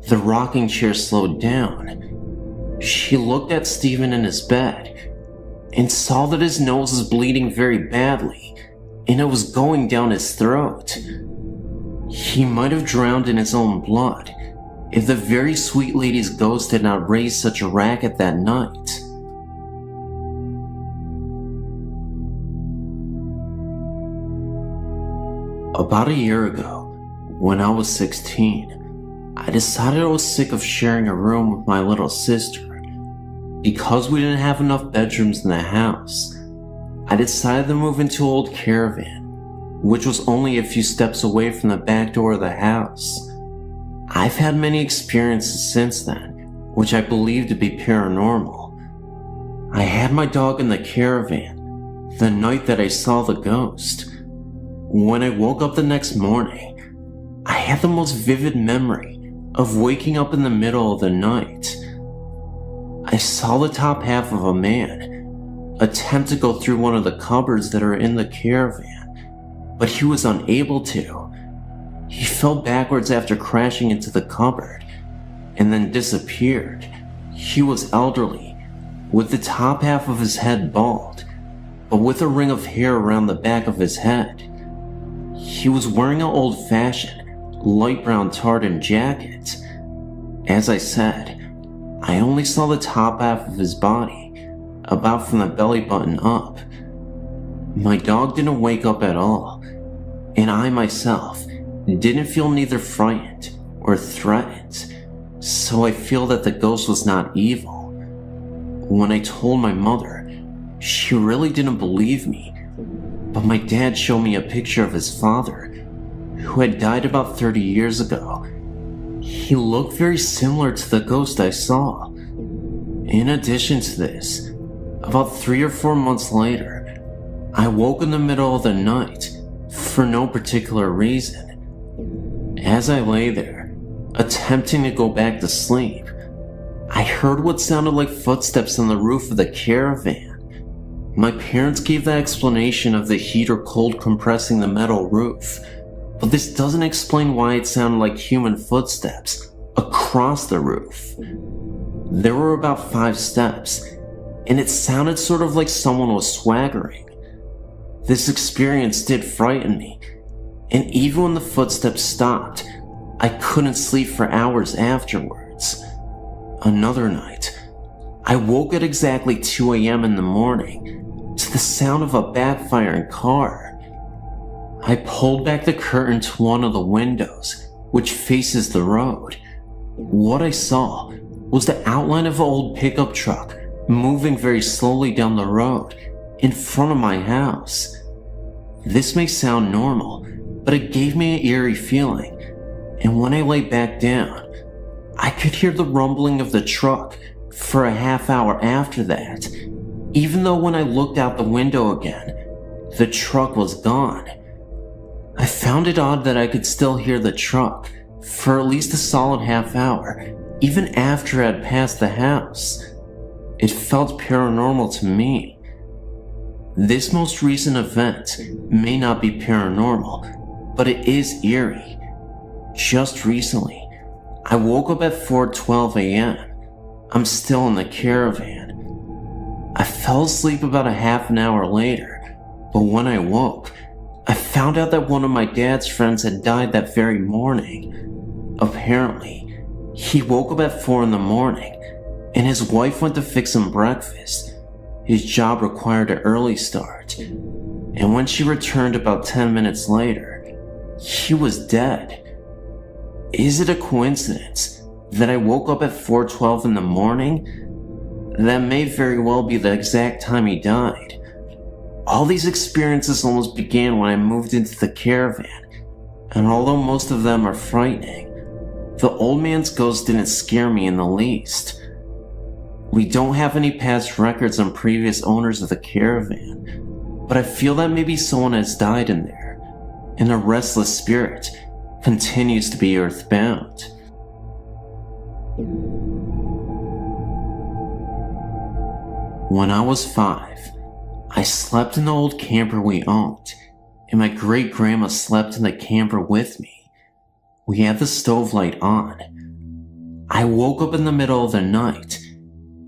The rocking chair slowed down. She looked at Steven in his bed and saw that his nose was bleeding very badly, and it was going down his throat. He might have drowned in his own blood if the very sweet lady's ghost had not raised such a racket that night. About a year ago, when I was 16, I decided I was sick of sharing a room with my little sister. Because we didn't have enough bedrooms in the house, I decided to move into an old caravan, which was only a few steps away from the back door of the house. I've had many experiences since then, which I believe to be paranormal. I had my dog in the caravan the night that I saw the ghost. When I woke up the next morning, I had the most vivid memory of waking up in the middle of the night. I I saw the top half of a man attempt to go through one of the cupboards that are in the caravan, but he was unable to. He fell backwards after crashing into the cupboard and then disappeared. He was elderly, with the top half of his head bald, but with a ring of hair around the back of his head. He was wearing an old-fashioned, light brown tartan jacket. As I said, I only saw the top half of his body, about from the belly button up. My dog didn't wake up at all, and I myself didn't feel neither frightened or threatened, so I feel that the ghost was not evil. When I told my mother, she really didn't believe me, but my dad showed me a picture of his father, who had died about 30 years ago. He looked very similar to the ghost I saw. In addition to this, about 3 or 4 months later, I woke in the middle of the night for no particular reason. As I lay there, attempting to go back to sleep, I heard what sounded like footsteps on the roof of the caravan. My parents gave the explanation of the heat or cold compressing the metal roof, but this doesn't explain why it sounded like human footsteps across the roof. There were about 5 steps, and it sounded sort of like someone was swaggering. This experience did frighten me, and even when the footsteps stopped, I couldn't sleep for hours afterwards. Another night, I woke at exactly 2 a.m. in the morning to the sound of a backfiring car. I pulled back the curtain to one of the windows, which faces the road. What I saw was the outline of an old pickup truck moving very slowly down the road in front of my house. This may sound normal, but it gave me an eerie feeling, and when I lay back down, I could hear the rumbling of the truck for a half hour after that, even though when I looked out the window again, the truck was gone. I found it odd that I could still hear the truck for at least a solid half hour, even after I had passed the house. It felt paranormal to me. This most recent event may not be paranormal, but it is eerie. Just recently, I woke up at 4:12 a.m. I'm still in the caravan. I fell asleep about a half an hour later, but when I woke, I found out that one of my dad's friends had died that very morning. Apparently, he woke up at 4 in the morning, and his wife went to fix him breakfast. His job required an early start, and when she returned about 10 minutes later, he was dead. Is it a coincidence that I woke up at 4:12 in the morning? That may very well be the exact time he died. All these experiences almost began when I moved into the caravan, and although most of them are frightening, the old man's ghost didn't scare me in the least. We don't have any past records on previous owners of the caravan, but I feel that maybe someone has died in there, and a restless spirit continues to be earthbound. When I was 5, I slept in the old camper we owned, and my great-grandma slept in the camper with me. We had the stove light on. I woke up in the middle of the night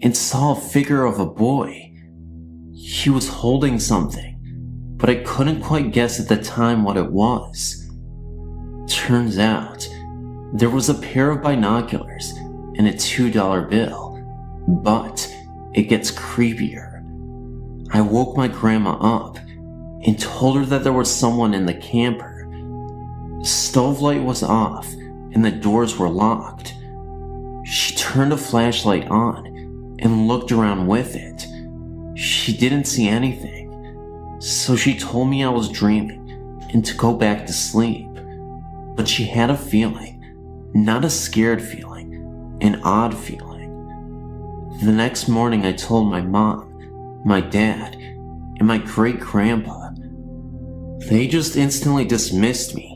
and saw a figure of a boy. He was holding something, but I couldn't quite guess at the time what it was. Turns out, there was a pair of binoculars and a $2 bill, but it gets creepier. I woke my grandma up and told her that there was someone in the camper. The stove light was off and the doors were locked. She turned a flashlight on and looked around with it. She didn't see anything, so she told me I was dreaming and to go back to sleep. But she had a feeling, not a scared feeling, an odd feeling. The next morning I told my mom, my dad, and my great-grandpa. They just instantly dismissed me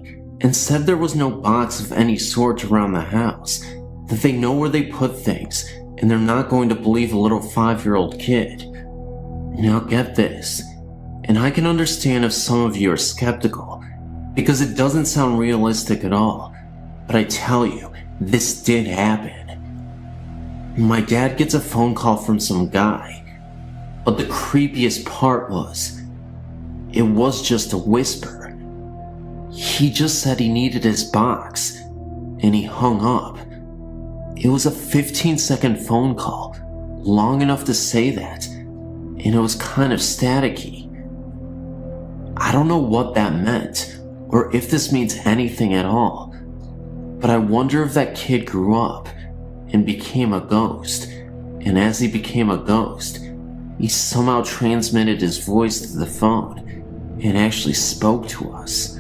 and said there was no box of any sort around the house, that they know where they put things and they're not going to believe a little 5-year-old kid. Now get this, and I can understand if some of you are skeptical, because it doesn't sound realistic at all, but I tell you, this did happen. My dad gets a phone call from some guy, but the creepiest part was, it was just a whisper. He just said he needed his box, and he hung up. It was a 15-second phone call, long enough to say that, and it was kind of staticky. I don't know what that meant, or if this means anything at all, but I wonder if that kid grew up and became a ghost, and as he became a ghost, he somehow transmitted his voice to the phone and actually spoke to us.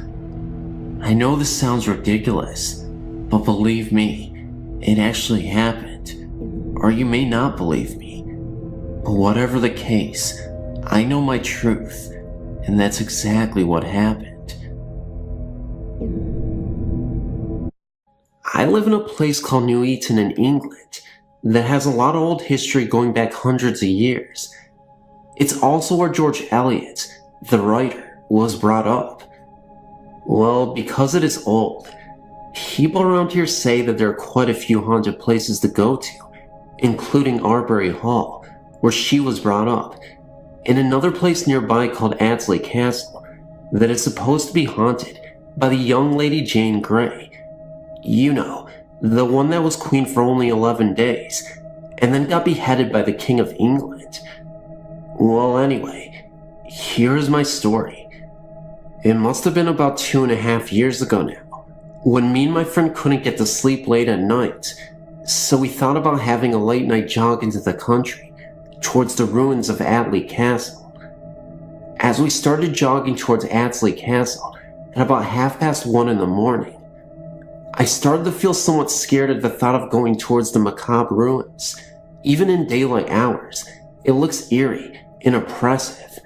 I know this sounds ridiculous, but believe me, it actually happened. Or you may not believe me, but whatever the case, I know my truth, and that's exactly what happened. I live in a place called New Eton in England that has a lot of old history going back hundreds of years. It's also where George Eliot, the writer, was brought up. Well, because it is old, people around here say that there are quite a few haunted places to go to, including Arbury Hall, where she was brought up, and another place nearby called Adsley Castle that is supposed to be haunted by the young lady Jane Grey. You know, the one that was queen for only 11 days, and then got beheaded by the King of England. Well, anyway, here is my story. It must have been about 2.5 years ago now, when me and my friend couldn't get to sleep late at night, so we thought about having a late night jog into the country, towards the ruins of Adsley Castle. As we started jogging towards Adsley Castle, at about 1:30 in the morning, I started to feel somewhat scared at the thought of going towards the macabre ruins. Even in daylight hours, it looks eerie and oppressive.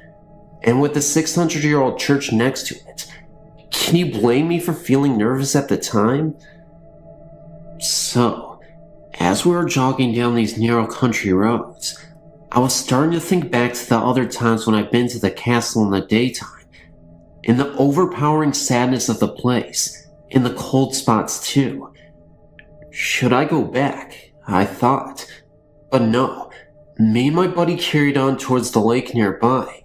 And with the 600-year-old church next to it, can you blame me for feeling nervous at the time? So, as we were jogging down these narrow country roads, I was starting to think back to the other times when I've been to the castle in the daytime, and the overpowering sadness of the place, and the cold spots too. Should I go back? I thought. But no, me and my buddy carried on towards the lake nearby,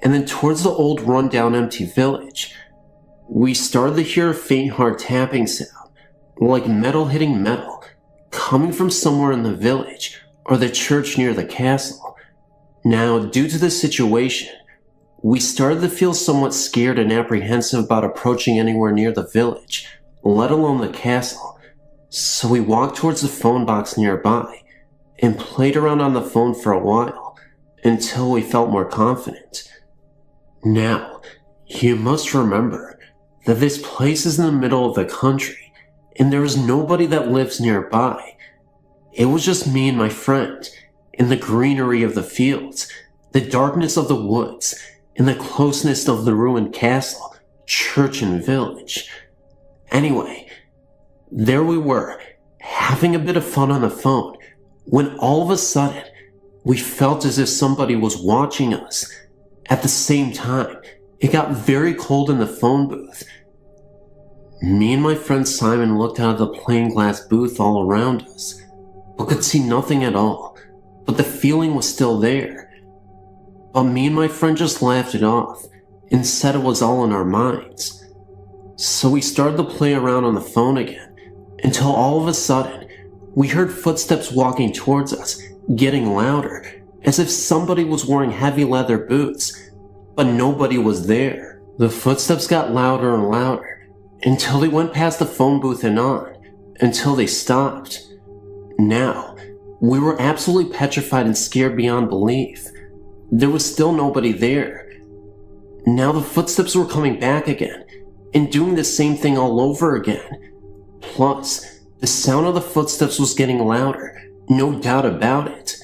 and then towards the old run-down empty village. We started to hear a faint hard tapping sound, like metal hitting metal, coming from somewhere in the village, or the church near the castle. Now, due to the situation, we started to feel somewhat scared and apprehensive about approaching anywhere near the village, let alone the castle, so we walked towards the phone box nearby, and played around on the phone for a while, until we felt more confident. Now, you must remember that this place is in the middle of the country, and there is nobody that lives nearby. It was just me and my friend, in the greenery of the fields, the darkness of the woods, and the closeness of the ruined castle, church, and village. Anyway, there we were, having a bit of fun on the phone, when all of a sudden, we felt as if somebody was watching us. At the same time, it got very cold in the phone booth. Me and my friend Simon looked out of the plain glass booth all around us, but could see nothing at all, but the feeling was still there. But me and my friend just laughed it off, and said it was all in our minds. So we started to play around on the phone again, until all of a sudden, we heard footsteps walking towards us, getting louder, as if somebody was wearing heavy leather boots, but nobody was there. The footsteps got louder and louder, until they went past the phone booth and on, until they stopped. Now, we were absolutely petrified and scared beyond belief. There was still nobody there. Now the footsteps were coming back again, and doing the same thing all over again. Plus, the sound of the footsteps was getting louder, no doubt about it.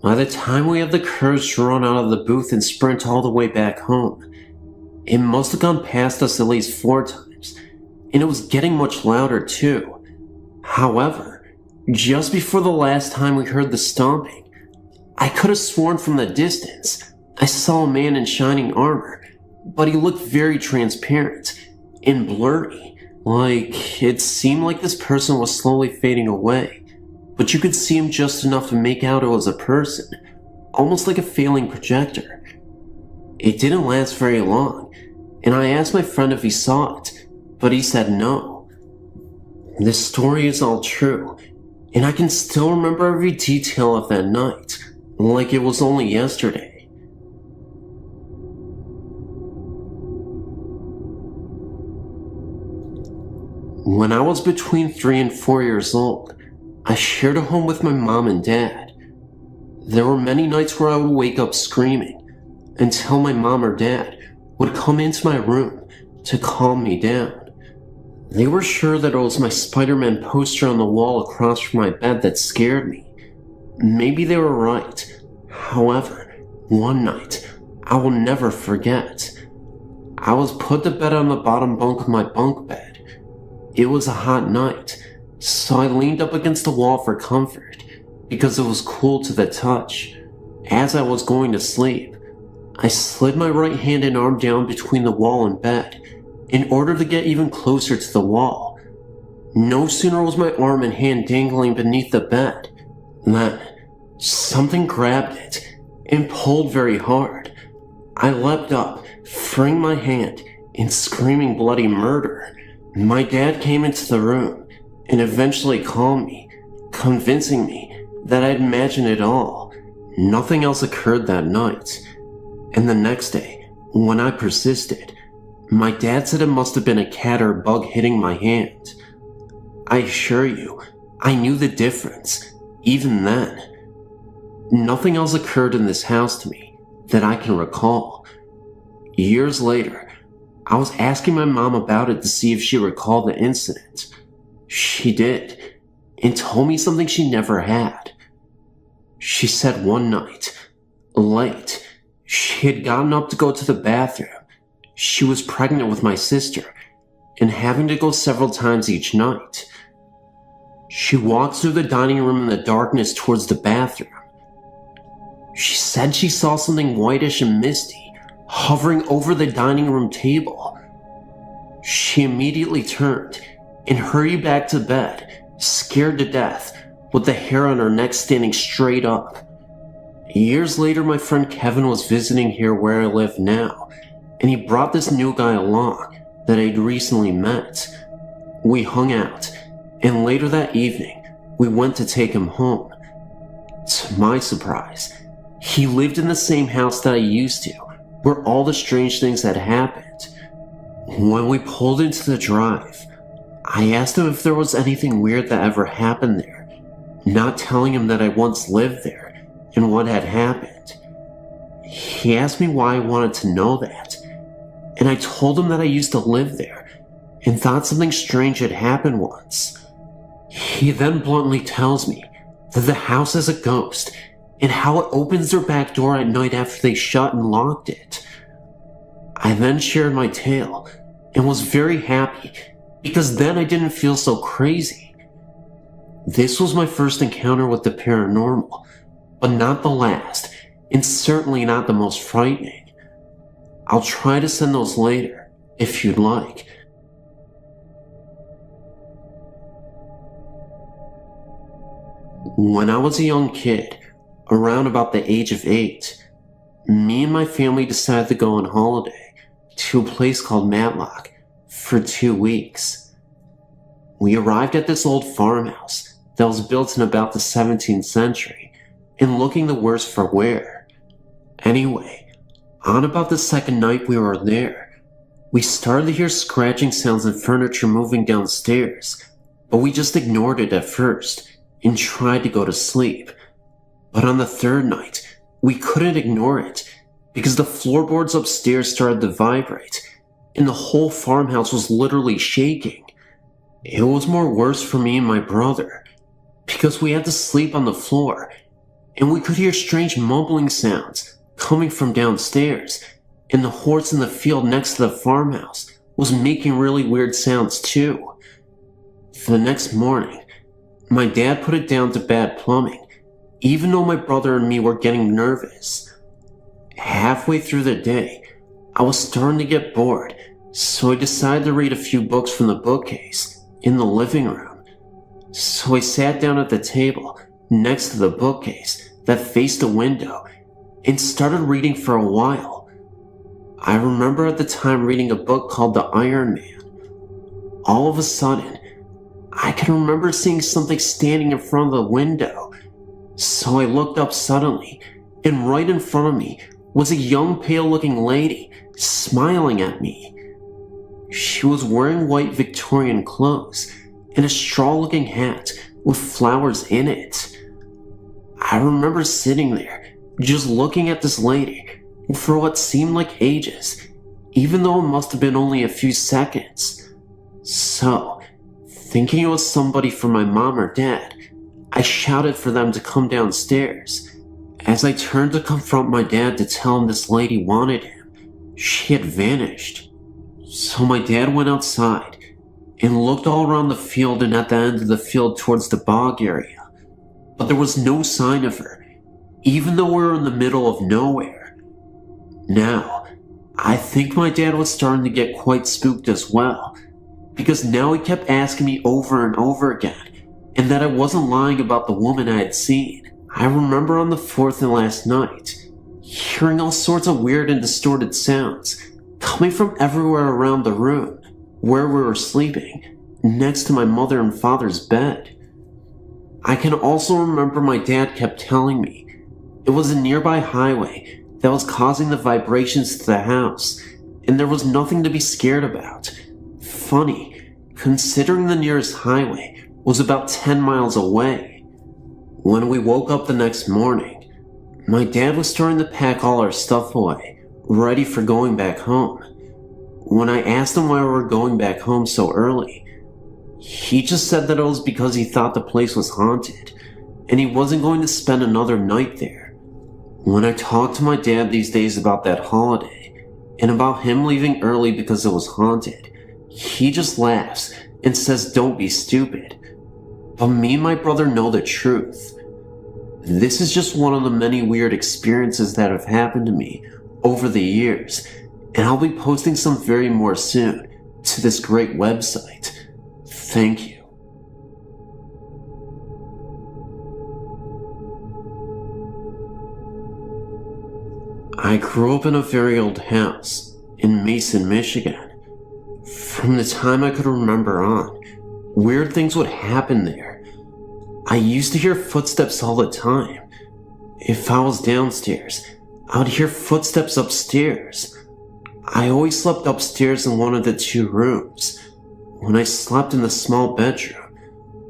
By the time we had the courage to run out of the booth and sprint all the way back home, it must have gone past us at least 4 times, and it was getting much louder too. However, just before the last time we heard the stomping, I could have sworn from the distance I saw a man in shining armor, but he looked very transparent and blurry. Like, it seemed like this person was slowly fading away, but you could see him just enough to make out it was a person, almost like a failing projector. It didn't last very long, and I asked my friend if he saw it, but he said no. This story is all true, and I can still remember every detail of that night, like it was only yesterday. When I was between 3 and 4 years old, I shared a home with my mom and dad. There were many nights where I would wake up screaming until my mom or dad would come into my room to calm me down. They were sure that it was my Spider-Man poster on the wall across from my bed that scared me. Maybe they were right. However, one night I will never forget. I was put to bed on the bottom bunk of my bunk bed. It was a hot night, so I leaned up against the wall for comfort because it was cool to the touch. As I was going to sleep, I slid my right hand and arm down between the wall and bed in order to get even closer to the wall. No sooner was my arm and hand dangling beneath the bed than something grabbed it and pulled very hard. I leapt up, freeing my hand and screaming bloody murder. My dad came into the room and eventually calmed me, convincing me that I'd imagined it all. Nothing else occurred that night. And the next day, when I persisted, my dad said it must have been a cat or bug hitting my hand. I assure you, I knew the difference, even then. Nothing else occurred in this house to me that I can recall. Years later, I was asking my mom about it to see if she recalled the incident. She did, and told me something she never had. She said one night, late, she had gotten up to go to the bathroom. She was pregnant with my sister, and having to go several times each night. She walked through the dining room in the darkness towards the bathroom. She said she saw something whitish and misty hovering over the dining room table. She immediately turned and hurried back to bed, scared to death, with the hair on her neck standing straight up. Years later, my friend Kevin was visiting here where I live now, and he brought this new guy along that I'd recently met. We hung out, and later that evening, we went to take him home. To my surprise, he lived in the same house that I used to, where all the strange things had happened. When we pulled into the drive, I asked him if there was anything weird that ever happened there, not telling him that I once lived there and what had happened. He asked me why I wanted to know that, and I told him that I used to live there and thought something strange had happened once. He then bluntly tells me that the house has a ghost and how it opens their back door at night after they shut and locked it. I then shared my tale and was very happy because then I didn't feel so crazy. This was my first encounter with the paranormal, but not the last, and certainly not the most frightening. I'll try to send those later, if you'd like. When I was a young kid, around about the age of 8, me and my family decided to go on holiday to a place called MacLeod for 2 weeks. We arrived at this old farmhouse that was built in about the 17th century and looking the worse for wear. Anyway, on about the second night we were there, we started to hear scratching sounds and furniture moving downstairs, but we just ignored it at first and tried to go to sleep. But on the third night, we couldn't ignore it because the floorboards upstairs started to vibrate and the whole farmhouse was literally shaking. It was more worse for me and my brother because we had to sleep on the floor and we could hear strange mumbling sounds coming from downstairs, and the horse in the field next to the farmhouse was making really weird sounds too. The next morning, My dad put it down to bad plumbing, even though my brother and me were getting nervous. Halfway through the day, I was starting to get bored, so I decided to read a few books from the bookcase in the living room. So I sat down at the table next to the bookcase that faced a window and started reading for a while. I remember at the time reading a book called The Iron Man. All of a sudden, I can remember seeing something standing in front of the window. So I looked up suddenly, and right in front of me was a young pale-looking lady smiling at me. She was wearing white Victorian clothes and a straw-looking hat with flowers in it. I remember sitting there, just looking at this lady for what seemed like ages, even though it must have been only a few seconds. So, thinking it was somebody from my mom or dad, I shouted for them to come downstairs. As I turned to confront my dad to tell him this lady wanted him, she had vanished. So my dad went outside and looked all around the field and at the end of the field towards the bog area, but there was no sign of her, even though we were in the middle of nowhere. Now, I think my dad was starting to get quite spooked as well, because now he kept asking me over and over again, and that I wasn't lying about the woman I had seen. I remember on the fourth and last night, hearing all sorts of weird and distorted sounds coming from everywhere around the room where we were sleeping, next to my mother and father's bed. I can also remember my dad kept telling me it was a nearby highway that was causing the vibrations to the house, and there was nothing to be scared about. Funny, considering the nearest highway was about 10 miles away. When we woke up the next morning, my dad was starting to pack all our stuff away, ready for going back home. When I asked him why we were going back home so early, he just said that it was because he thought the place was haunted, and he wasn't going to spend another night there. When I talk to my dad these days about that holiday, and about him leaving early because it was haunted, he just laughs and says don't be stupid. But me and my brother know the truth. This is just one of the many weird experiences that have happened to me over the years, and I'll be posting some very more soon to this great website. Thank you. I grew up in a very old house in Mason, Michigan. From the time I could remember on, weird things would happen there. I used to hear footsteps all the time. If I was downstairs, I would hear footsteps upstairs. I always slept upstairs in one of the two rooms. When I slept in the small bedroom,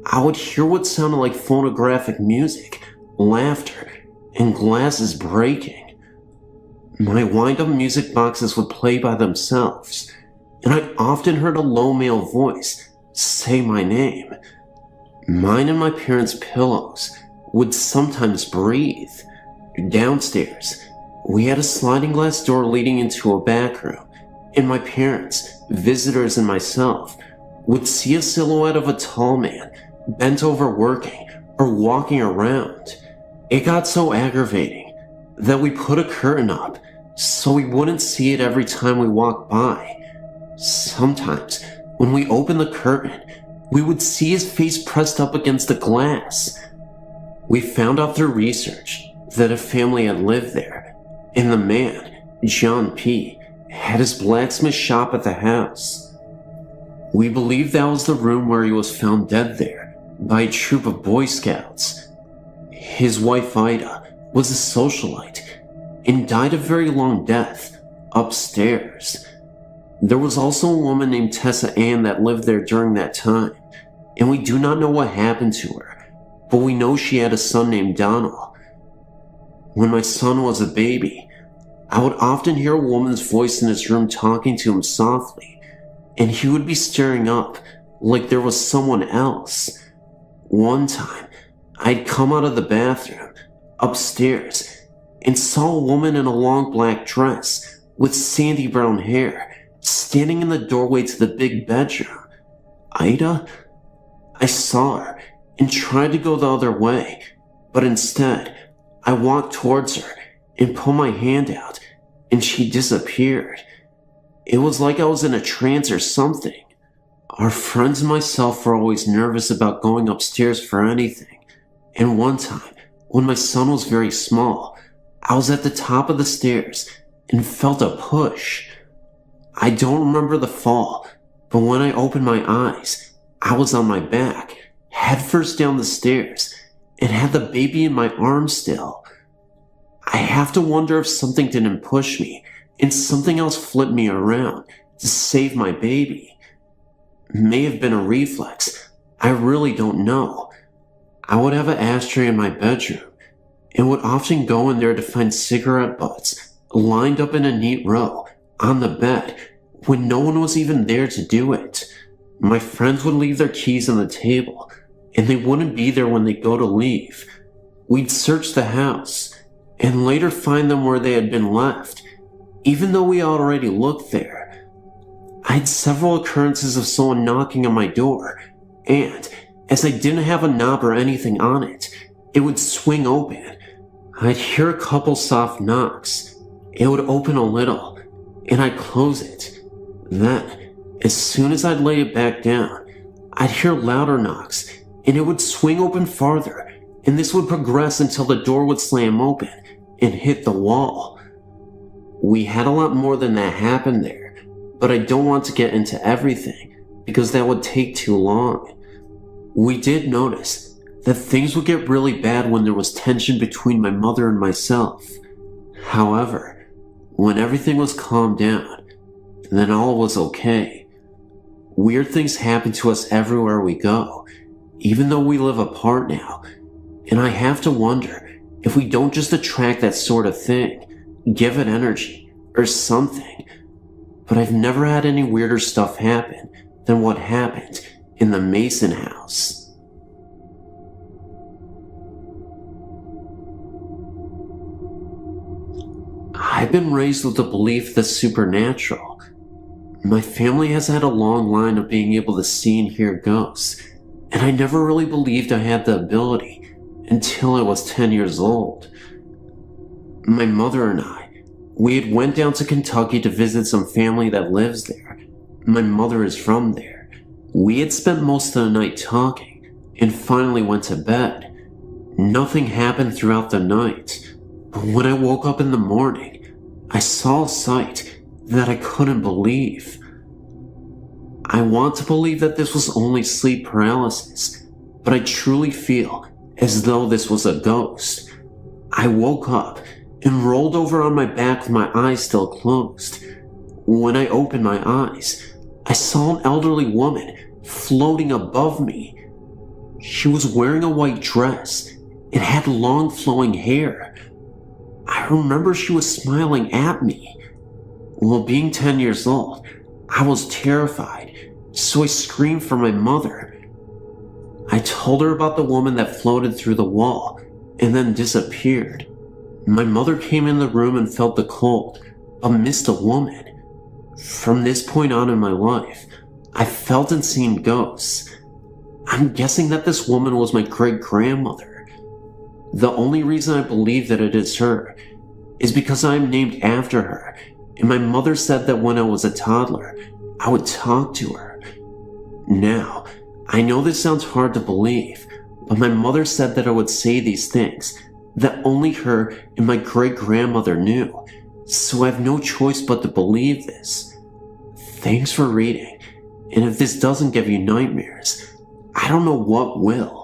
I would hear what sounded like phonographic music, laughter, and glasses breaking. My wind-up music boxes would play by themselves, and I often heard a low male voice say my name. Mine and my parents' pillows would sometimes breathe. Downstairs, we had a sliding glass door leading into a back room, and my parents, visitors, and myself would see a silhouette of a tall man bent over working or walking around. It got so aggravating that we put a curtain up so we wouldn't see it every time we walked by. Sometimes, when we opened the curtain, we would see his face pressed up against the glass. We found out through research that a family had lived there, and the man, John P., had his blacksmith shop at the house. We believe that was the room where he was found dead there by a troop of Boy Scouts. His wife Ida was a socialite and died a very long death upstairs. There was also a woman named Tessa Ann that lived there during that time, and we do not know what happened to her, but we know she had a son named Donald. When my son was a baby, I would often hear a woman's voice in his room talking to him softly, and he would be staring up like there was someone else. One time, I'd come out of the bathroom, upstairs, and saw a woman in a long black dress with sandy brown hair standing in the doorway to the big bedroom. Ida? I saw her, and tried to go the other way, but instead, I walked towards her and pulled my hand out, and she disappeared. It was like I was in a trance or something. Our friends and myself were always nervous about going upstairs for anything, and one time, when my son was very small, I was at the top of the stairs and felt a push. I don't remember the fall, but when I opened my eyes, I was on my back, headfirst down the stairs, and had the baby in my arms still. I have to wonder if something didn't push me and something else flipped me around to save my baby. May have been a reflex. I really don't know. I would have an ashtray in my bedroom and would often go in there to find cigarette butts lined up in a neat row on the bed when no one was even there to do it. My friends would leave their keys on the table, and they wouldn't be there when they go to leave. We'd search the house, and later find them where they had been left, even though we had already looked there. I had several occurrences of someone knocking on my door, and, as I didn't have a knob or anything on it, it would swing open. I'd hear a couple soft knocks. It would open a little, and I'd close it. Then, as soon as I'd lay it back down, I'd hear louder knocks, and it would swing open farther, and this would progress until the door would slam open and hit the wall. We had a lot more than that happen there, but I don't want to get into everything because that would take too long. We did notice that things would get really bad when there was tension between my mother and myself. However, when everything was calmed down, then all was okay. Weird things happen to us everywhere we go, even though we live apart now, and I have to wonder if we don't just attract that sort of thing, give it energy, or something. But I've never had any weirder stuff happen than what happened in the Mason house. I've been raised with the belief that's supernatural. My family has had a long line of being able to see and hear ghosts, and I never really believed I had the ability until I was 10 years old. My mother and we had went down to Kentucky to visit some family that lives there. My mother is from there. We had spent most of the night talking and finally went to bed. Nothing happened throughout the night, but when I woke up in the morning, I saw a sight that I couldn't believe. I want to believe that this was only sleep paralysis, but I truly feel as though this was a ghost. I woke up and rolled over on my back with my eyes still closed. When I opened my eyes, I saw an elderly woman floating above me. She was wearing a white dress and had long flowing hair. I remember she was smiling at me. Well, being 10 years old, I was terrified, so I screamed for my mother. I told her about the woman that floated through the wall and then disappeared. My mother came in the room and felt the cold, but missed a woman. From this point on in my life, I felt and seen ghosts. I'm guessing that this woman was my great-grandmother. The only reason I believe that it is her is because I am named after her, and my mother said that when I was a toddler, I would talk to her. Now, I know this sounds hard to believe, but my mother said that I would say these things that only her and my great-grandmother knew, so I have no choice but to believe this. Thanks for reading, and if this doesn't give you nightmares, I don't know what will.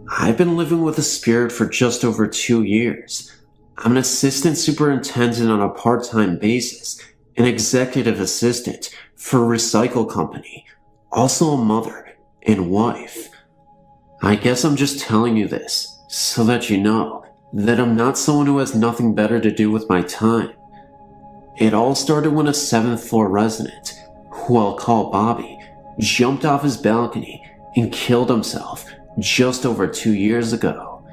I've been living with a spirit for just over 2 years. I'm an assistant superintendent on a part-time basis, an executive assistant for a recycle company, also a mother and wife. I guess I'm just telling you this so that you know that I'm not someone who has nothing better to do with my time. It all started when a 7th floor resident, who I'll call Bobby, jumped off his balcony and killed himself just over 2 years ago.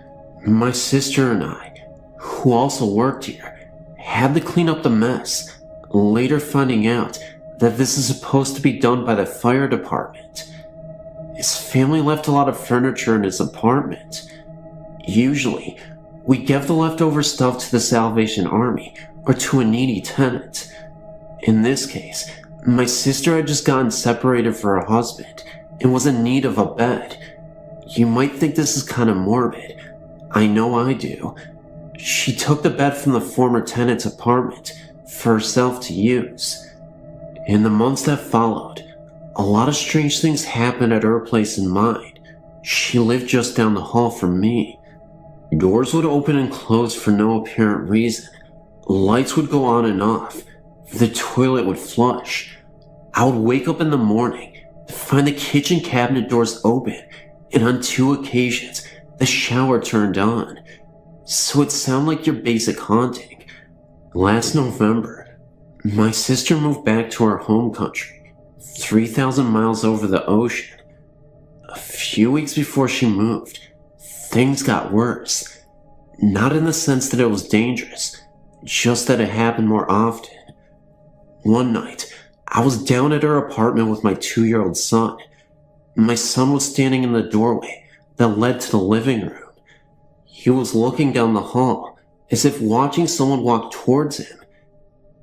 My sister and I, who also worked here, had to clean up the mess, later finding out that this is supposed to be done by the fire department. His family left a lot of furniture in his apartment. Usually, we give the leftover stuff to the Salvation Army or to a needy tenant. In this case, my sister had just gotten separated from her husband and was in need of a bed. You might think this is kind of morbid. I know I do. She took the bed from the former tenant's apartment for herself to use. In the months that followed, a lot of strange things happened at her place and mine. She lived just down the hall from me. Doors would open and close for no apparent reason. Lights would go on and off. The toilet would flush. I would wake up in the morning to find the kitchen cabinet doors open, and on 2 occasions, the shower turned on. So it sounded like your basic haunting. Last November, my sister moved back to her home country, 3,000 miles over the ocean. A few weeks before she moved, things got worse. Not in the sense that it was dangerous, just that it happened more often. One night, I was down at her apartment with my 2-year-old son. My son was standing in the doorway that led to the living room. He was looking down the hall, as if watching someone walk towards him.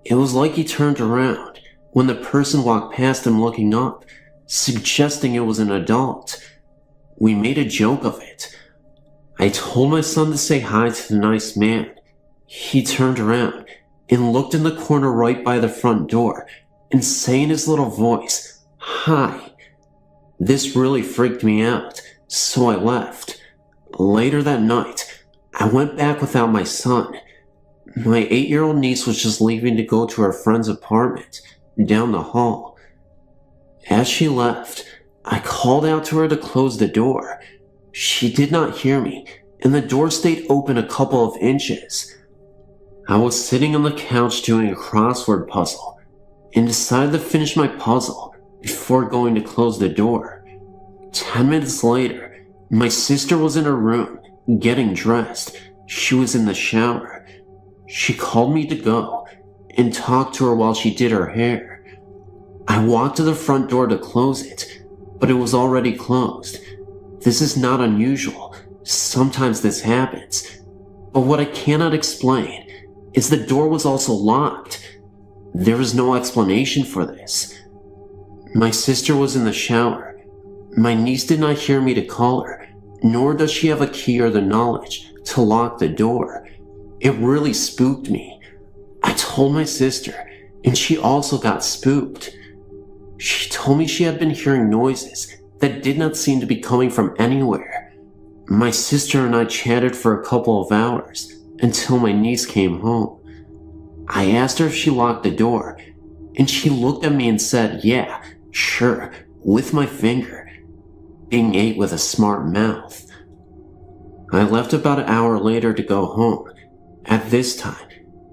It was like he turned around when the person walked past him looking up, suggesting it was an adult. We made a joke of it. I told my son to say hi to the nice man. He turned around and looked in the corner right by the front door and saying in his little voice, "Hi." This really freaked me out, so I left. Later that night, I went back without my son. My 8-year-old niece was just leaving to go to her friend's apartment down the hall. As she left, I called out to her to close the door. She did not hear me, and the door stayed open a couple of inches. I was sitting on the couch doing a crossword puzzle and decided to finish my puzzle before going to close the door. 10 minutes later, my sister was in her room getting dressed. She was in the shower. She called me to go and talk to her while she did her hair. I walked to the front door to close it, but it was already closed. This is not unusual. Sometimes this happens. But what I cannot explain is the door was also locked. There is no explanation for this. My sister was in the shower. My niece did not hear me to call her, nor does she have a key or the knowledge to lock the door. It really spooked me. I told my sister, and she also got spooked. She told me she had been hearing noises that did not seem to be coming from anywhere. My sister and I chatted for a couple of hours until my niece came home. I asked her if she locked the door, and she looked at me and said, "Yeah, sure," with my finger, being 8 with a smart mouth. I left about an hour later to go home. At this time,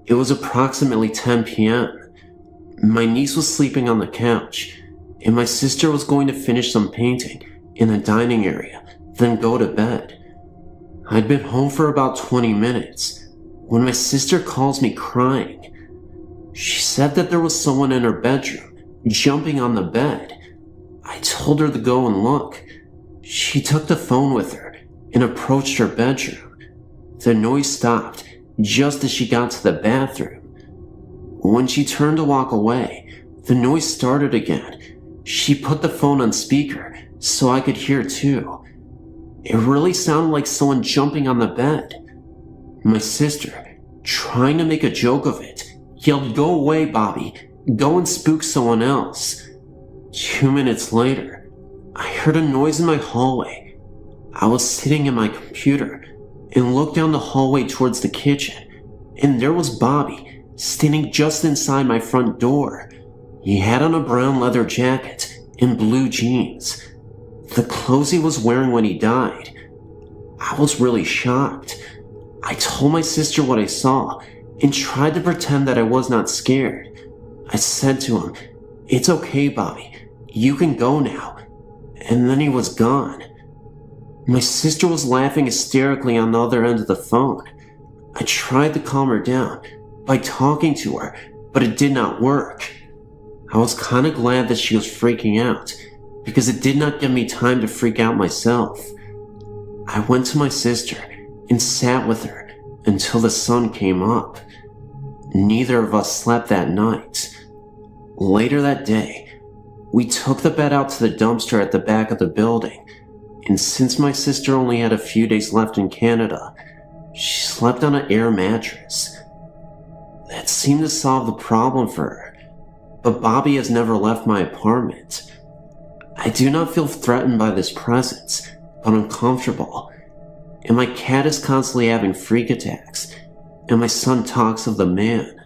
it was approximately 10 p.m. My niece was sleeping on the couch, and my sister was going to finish some painting in the dining area, then go to bed. I'd been home for about 20 minutes when my sister calls me crying. She said that there was someone in her bedroom jumping on the bed. I told her to go and look. She took the phone with her and approached her bedroom. The noise stopped just as she got to the bathroom. When she turned to walk away, the noise started again. She put the phone on speaker so I could hear too. It really sounded like someone jumping on the bed. My sister, trying to make a joke of it, yelled, "Go away, Bobby. Go and spook someone else." 2 minutes later, I heard a noise in my hallway. I was sitting in my computer and looked down the hallway towards the kitchen, and there was Bobby standing just inside my front door. He had on a brown leather jacket and blue jeans, the clothes he was wearing when he died. I was really shocked. I told my sister what I saw and tried to pretend that I was not scared. I said to him, "It's okay, Bobby. You can go now." And then he was gone. My sister was laughing hysterically on the other end of the phone. I tried to calm her down by talking to her, but it did not work. I was kinda glad that she was freaking out, because it did not give me time to freak out myself. I went to my sister and sat with her until the sun came up. Neither of us slept that night. Later that day, we took the bed out to the dumpster at the back of the building, and since my sister only had a few days left in Canada, she slept on an air mattress. That seemed to solve the problem for her, but Bobby has never left my apartment. I do not feel threatened by this presence, but uncomfortable, and my cat is constantly having freak attacks, and my son talks of the man.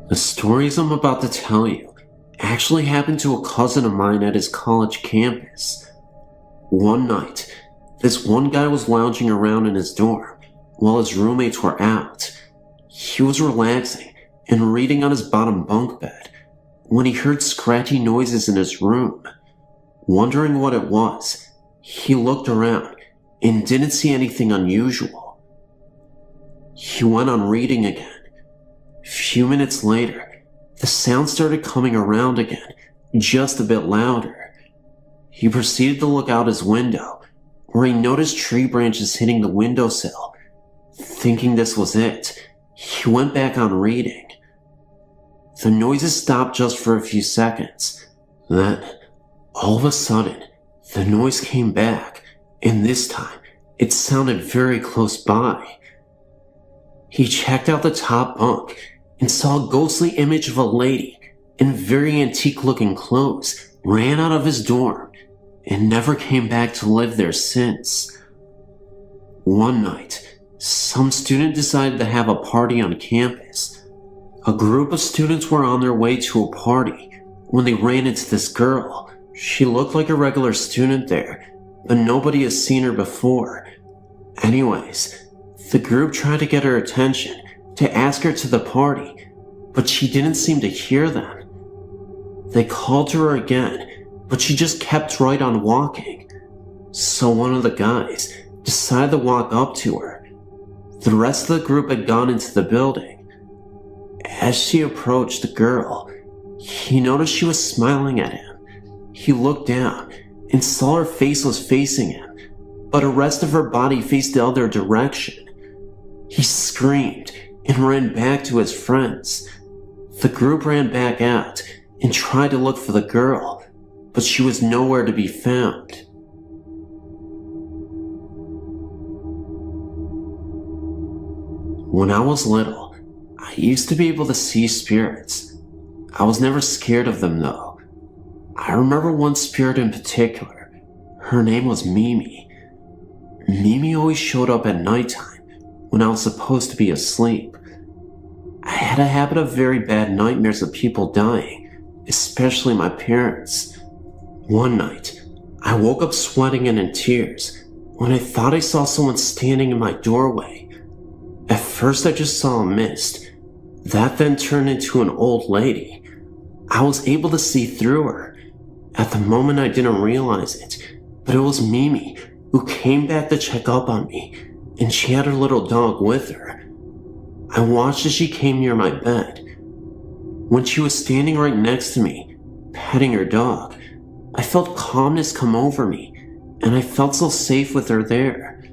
The stories I'm about to tell you actually happened to a cousin of mine at his college campus. One night, this one guy was lounging around in his dorm while his roommates were out. He was relaxing and reading on his bottom bunk bed when he heard scratchy noises in his room. Wondering what it was, he looked around and didn't see anything unusual. He went on reading again. A few minutes later, the sound started coming around again, just a bit louder. He proceeded to look out his window, where he noticed tree branches hitting the windowsill. Thinking this was it, he went back on reading. The noises stopped just for a few seconds. Then, all of a sudden, the noise came back, and this time, it sounded very close by. He checked out the top bunk and saw a ghostly image of a lady in very antique-looking clothes ran out of his dorm and never came back to live there since. One night, some student decided to have a party on campus. A group of students were on their way to a party when they ran into this girl. She looked like a regular student there, but nobody has seen her before. Anyways, the group tried to get her attention to ask her to the party, but she didn't seem to hear them. They called to her again, but she just kept right on walking. So one of the guys decided to walk up to her. The rest of the group had gone into the building. As she approached the girl, he noticed she was smiling at him. He looked down and saw her face was facing him, but the rest of her body faced the other direction. He screamed and ran back to his friends. The group ran back out and tried to look for the girl, but she was nowhere to be found. When I was little, I used to be able to see spirits. I was never scared of them though. I remember one spirit in particular. Her name was Mimi. Mimi always showed up at nighttime when I was supposed to be asleep. I had a habit of very bad nightmares of people dying, especially my parents. One night, I woke up sweating and in tears when I thought I saw someone standing in my doorway. At first I just saw a mist. That then turned into an old lady. I was able to see through her. At the moment I didn't realize it, but it was Mimi who came back to check up on me, and she had her little dog with her. I watched as she came near my bed. When she was standing right next to me, petting her dog, I felt calmness come over me, and I felt so safe with her there.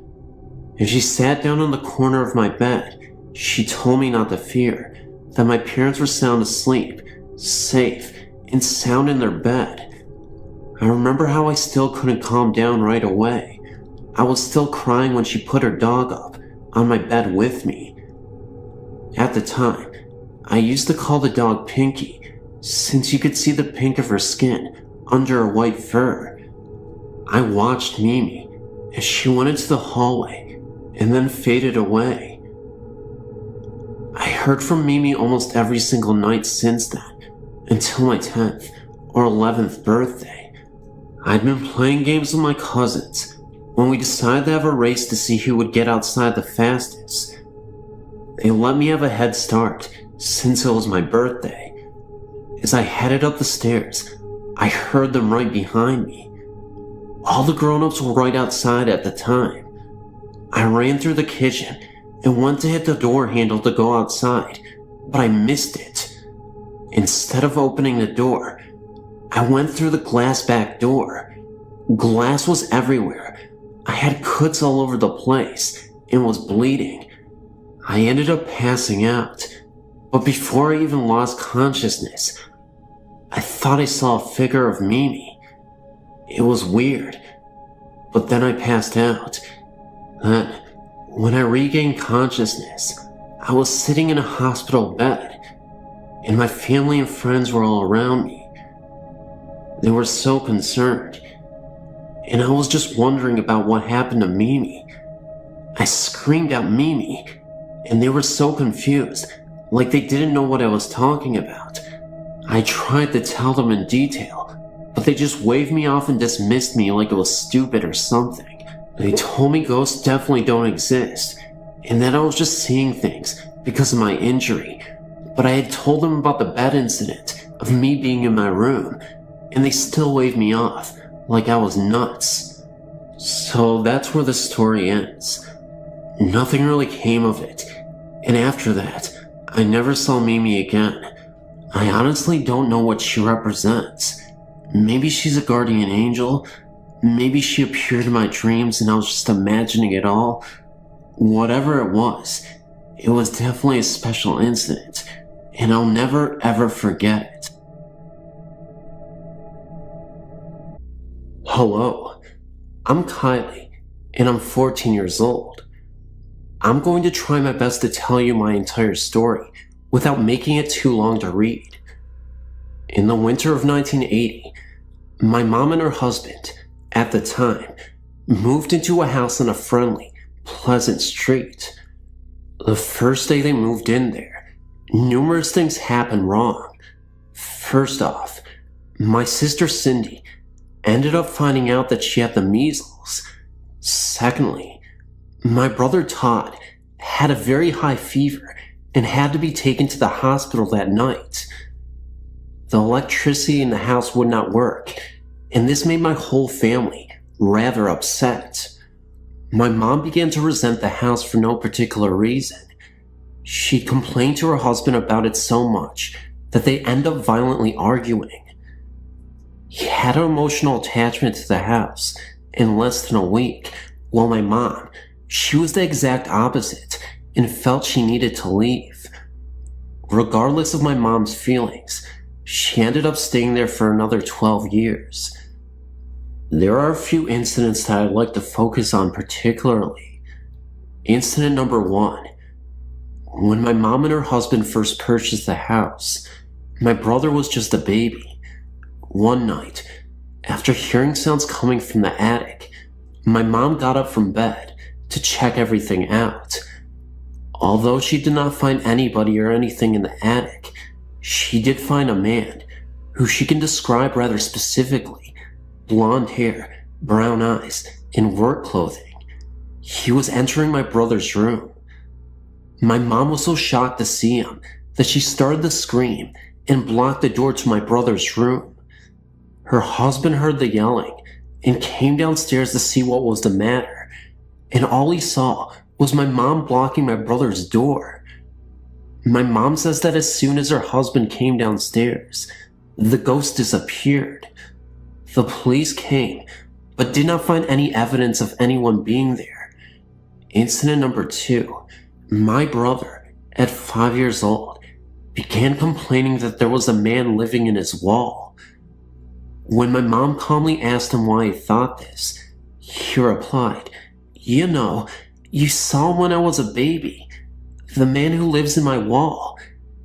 As she sat down on the corner of my bed, she told me not to fear, that my parents were sound asleep, safe, and sound in their bed. I remember how I still couldn't calm down right away. I was still crying when she put her dog up on my bed with me. At the time, I used to call the dog Pinky, since you could see the pink of her skin under her white fur. I watched Mimi as she went into the hallway and then faded away. I heard from Mimi almost every single night since then, until my 10th or 11th birthday. I'd been playing games with my cousins when we decided to have a race to see who would get outside the fastest. They let me have a head start since it was my birthday. As I headed up the stairs, I heard them right behind me. All the grown-ups were right outside at the time. I ran through the kitchen and went to hit the door handle to go outside, but I missed it. Instead of opening the door, I went through the glass back door. Glass was everywhere. I had cuts all over the place and was bleeding. I ended up passing out, but before I even lost consciousness, I thought I saw a figure of Mimi. It was weird, but then I passed out. Then, when I regained consciousness, I was sitting in a hospital bed, and my family and friends were all around me. They were so concerned, and I was just wondering about what happened to Mimi. I screamed out Mimi, and they were so confused, like they didn't know what I was talking about. I tried to tell them in detail, but they just waved me off and dismissed me like it was stupid or something. They told me ghosts definitely don't exist, and that I was just seeing things because of my injury, but I had told them about the bed incident of me being in my room, and they still waved me off like I was nuts. So that's where the story ends. Nothing really came of it, and after that, I never saw Mimi again. I honestly don't know what she represents. Maybe she's a guardian angel. Maybe she appeared in my dreams and I was just imagining it all. Whatever it was definitely a special incident, and I'll never ever forget it. Hello, I'm Kylie, and I'm 14 years old. I'm going to try my best to tell you my entire story without making it too long to read. In the winter of 1980, my mom and her husband, at the time, moved into a house on a friendly, pleasant street. The first day they moved in there, numerous things happened wrong. First off, my sister Cindy ended up finding out that she had the measles. Secondly, my brother Todd had a very high fever and had to be taken to the hospital that night. The electricity in the house would not work, and this made my whole family rather upset. My mom began to resent the house for no particular reason. She complained to her husband about it so much that they end up violently arguing. He had an emotional attachment to the house in less than a week, while my mom, she was the exact opposite and felt she needed to leave. Regardless of my mom's feelings, she ended up staying there for another 12 years. There are a few incidents that I'd like to focus on particularly. Incident number 1. When my mom and her husband first purchased the house, my brother was just a baby. One night, after hearing sounds coming from the attic, my mom got up from bed to check everything out. Although she did not find anybody or anything in the attic, she did find a man who she can describe rather specifically: blonde hair, brown eyes, and work clothing. He was entering my brother's room. My mom was so shocked to see him that she started to scream and blocked the door to my brother's room. Her husband heard the yelling and came downstairs to see what was the matter, and all he saw was my mom blocking my brother's door. My mom says that as soon as her husband came downstairs, the ghost disappeared. The police came, but did not find any evidence of anyone being there. Incident number 2. My brother, at 5 years old, began complaining that there was a man living in his wall. When my mom calmly asked him why he thought this, he replied, "You know, you saw him when I was a baby. The man who lives in my wall.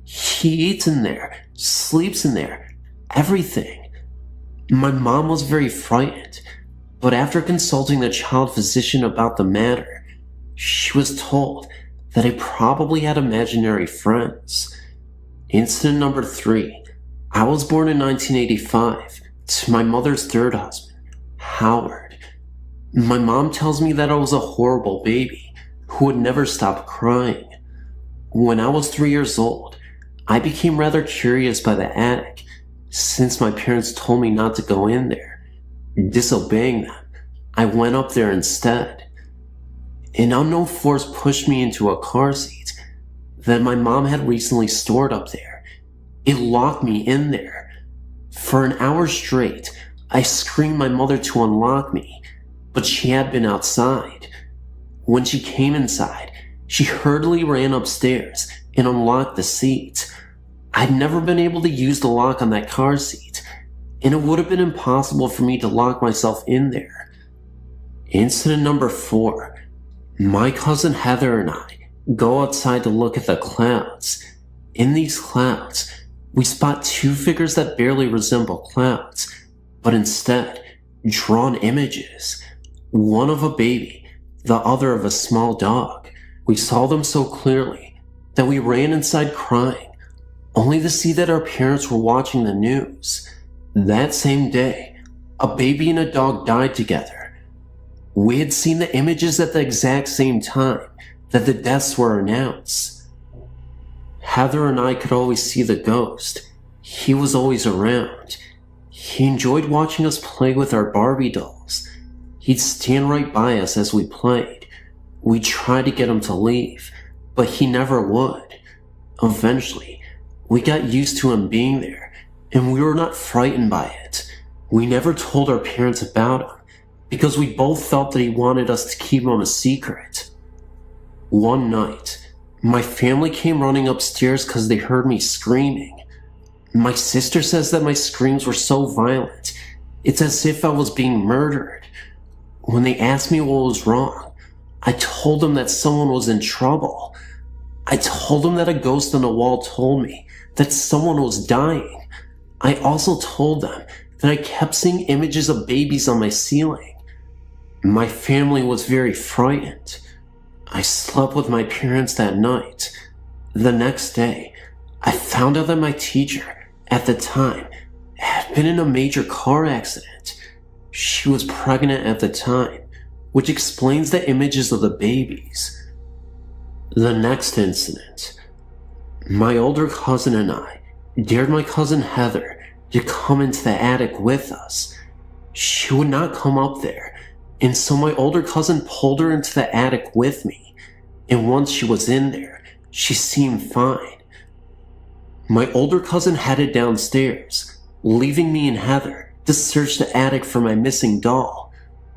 He eats in there, sleeps in there, everything." My mom was very frightened, but after consulting the child physician about the matter, she was told that I probably had imaginary friends. Incident number 3. I was born in 1985 to my mother's third husband, Howard. My mom tells me that I was a horrible baby who would never stop crying. When I was 3 years old, I became rather curious by the attic, since my parents told me not to go in there. Disobeying them, I went up there instead. An unknown force pushed me into a car seat that my mom had recently stored up there. It locked me in there. For an hour straight, I screamed my mother to unlock me, but she had been outside. When she came inside, she hurriedly ran upstairs and unlocked the seat. I'd never been able to use the lock on that car seat, and it would have been impossible for me to lock myself in there. Incident number 4. My cousin Heather and I go outside to look at the clouds. In these clouds, we spot 2 figures that barely resemble clouds, but instead drawn images. One of a baby, the other of a small dog. We saw them so clearly that we ran inside crying, only to see that our parents were watching the news. That same day, a baby and a dog died together. We had seen the images at the exact same time that the deaths were announced. Heather and I could always see the ghost. He was always around. He enjoyed watching us play with our Barbie dolls. He'd stand right by us as we played. We tried to get him to leave, but he never would. Eventually, we got used to him being there, and we were not frightened by it. We never told our parents about him, because we both felt that he wanted us to keep him a secret. One night, my family came running upstairs because they heard me screaming. My sister says that my screams were so violent, it's as if I was being murdered. When they asked me what was wrong, I told them that someone was in trouble. I told them that a ghost on the wall told me that someone was dying. I also told them that I kept seeing images of babies on my ceiling. My family was very frightened. I slept with my parents that night. The next day, I found out that my teacher, at the time, had been in a major car accident. She was pregnant at the time, which explains the images of the babies. The next incident. My older cousin and I dared my cousin Heather to come into the attic with us. She would not come up there, and so my older cousin pulled her into the attic with me, and once she was in there, she seemed fine. My older cousin headed downstairs, leaving me and Heather to search the attic for my missing doll.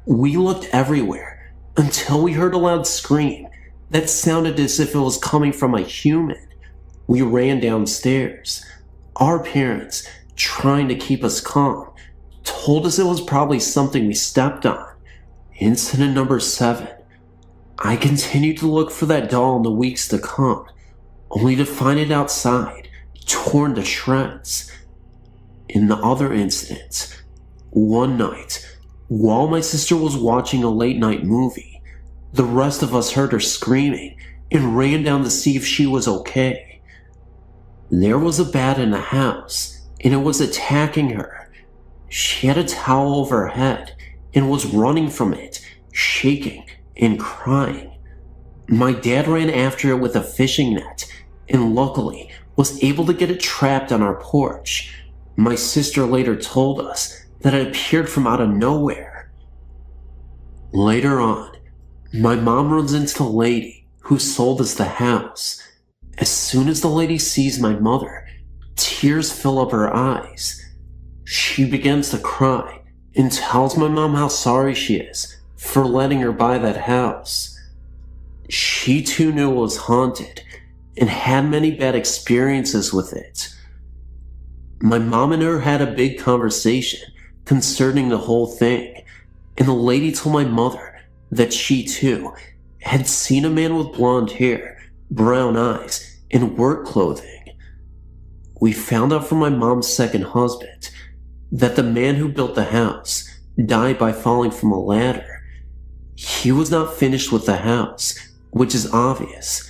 We looked everywhere until we heard a loud scream that sounded as if it was coming from a human. We ran downstairs. Our parents, trying to keep us calm, told us it was probably something we stepped on. Incident number 7. I continued to look for that doll in the weeks to come, only to find it outside, torn to shreds. In the other incidents, one night, while my sister was watching a late night movie, the rest of us heard her screaming and ran down to see if she was okay. There was a bat in the house, and it was attacking her. She had a towel over her head and was running from it, shaking and crying. My dad ran after it with a fishing net and luckily was able to get it trapped on our porch. My sister later told us that it appeared from out of nowhere. Later on, my mom runs into the lady who sold us the house. As soon as the lady sees my mother, tears fill up her eyes. She begins to cry and tells my mom how sorry she is for letting her buy that house. She too knew it was haunted and had many bad experiences with it. My mom and her had a big conversation concerning the whole thing, and the lady told my mother that she too had seen a man with blonde hair, brown eyes, and work clothing. We found out from my mom's second husband that the man who built the house died by falling from a ladder. He was not finished with the house, which is obvious.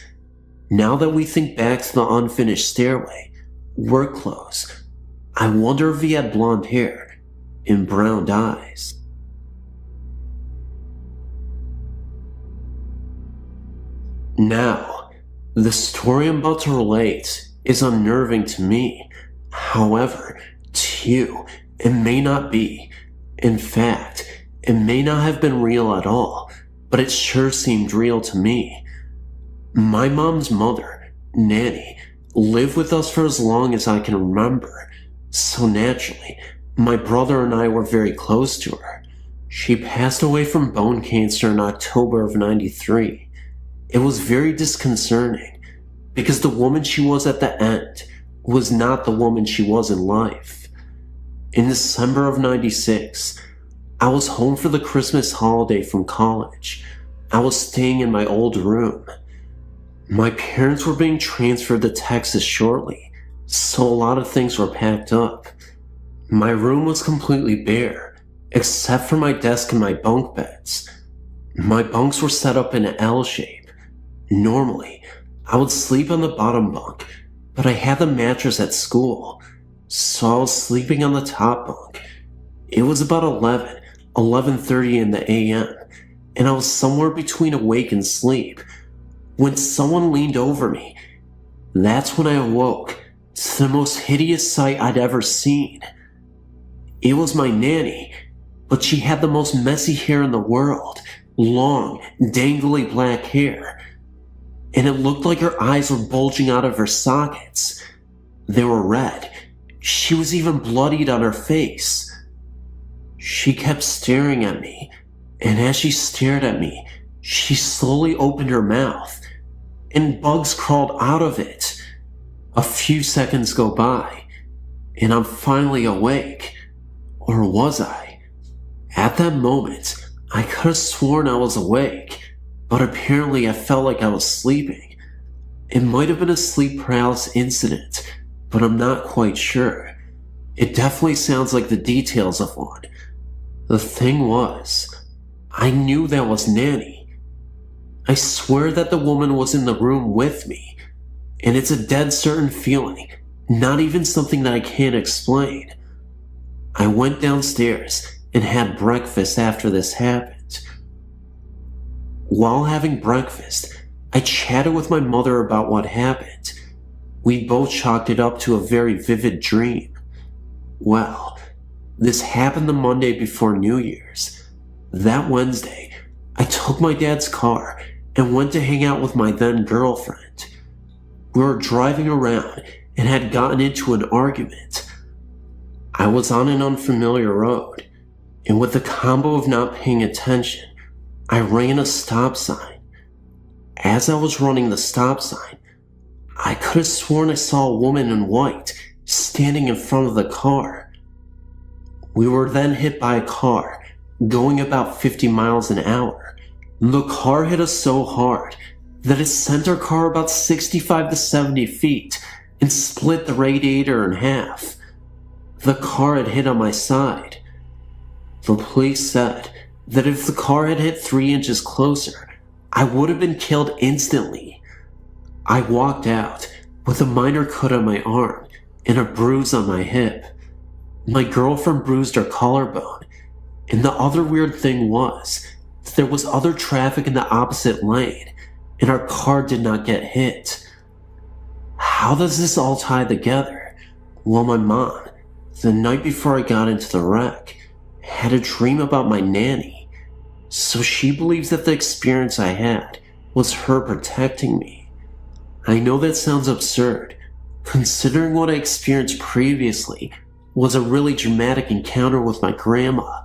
Now that we think back to the unfinished stairway, work clothes, I wonder if he had blonde hair and brown eyes. Now, the story I'm about to relate is unnerving to me. However, to you, it may not be. In fact, it may not have been real at all, but it sure seemed real to me. My mom's mother, Nanny, lived with us for as long as I can remember, so naturally, my brother and I were very close to her. She passed away from bone cancer in October of '93. It was very disconcerting, because the woman she was at the end was not the woman she was in life. In December of '96, I was home for the Christmas holiday from college. I was staying in my old room. My parents were being transferred to Texas shortly, so a lot of things were packed up. My room was completely bare, except for my desk and my bunk beds. My bunks were set up in an L shape. Normally, I would sleep on the bottom bunk, but I had the mattress at school, so I was sleeping on the top bunk. It was about 11:30 in the AM, and I was somewhere between awake and sleep when someone leaned over me. That's when I awoke to the most hideous sight I'd ever seen. It was my nanny, but she had the most messy hair in the world, long, dangly black hair, and it looked like her eyes were bulging out of her sockets. They were red. She was even bloodied on her face. She kept staring at me, and as she stared at me, she slowly opened her mouth, and bugs crawled out of it. A few seconds go by, and I'm finally awake. Or was I? At that moment, I could have sworn I was awake, but apparently I felt like I was sleeping. It might have been a sleep paralysis incident, but I'm not quite sure. It definitely sounds like the details of one. The thing was, I knew that was Nanny. I swear that the woman was in the room with me, and it's a dead certain feeling, not even something that I can't explain. I went downstairs and had breakfast after this happened. While having breakfast, I chatted with my mother about what happened. We both chalked it up to a very vivid dream. Well, this happened the Monday before New Year's. That Wednesday, I took my dad's car and went to hang out with my then girlfriend. We were driving around and had gotten into an argument. I was on an unfamiliar road, and with the combo of not paying attention, I ran a stop sign. As I was running the stop sign, I could have sworn I saw a woman in white standing in front of the car. We were then hit by a car going about 50 miles an hour. The car hit us so hard that it sent our car about 65 to 70 feet and split the radiator in half. The car had hit on my side. The police said that if the car had hit 3 inches closer, I would have been killed instantly. I walked out with a minor cut on my arm and a bruise on my hip. My girlfriend bruised her collarbone, and the other weird thing was that there was other traffic in the opposite lane, and our car did not get hit. How does this all tie together? Well, my mom, the night before I got into the wreck, had a dream about my nanny, so she believes that the experience I had was her protecting me. I know that sounds absurd, considering what I experienced previously was a really dramatic encounter with my grandma.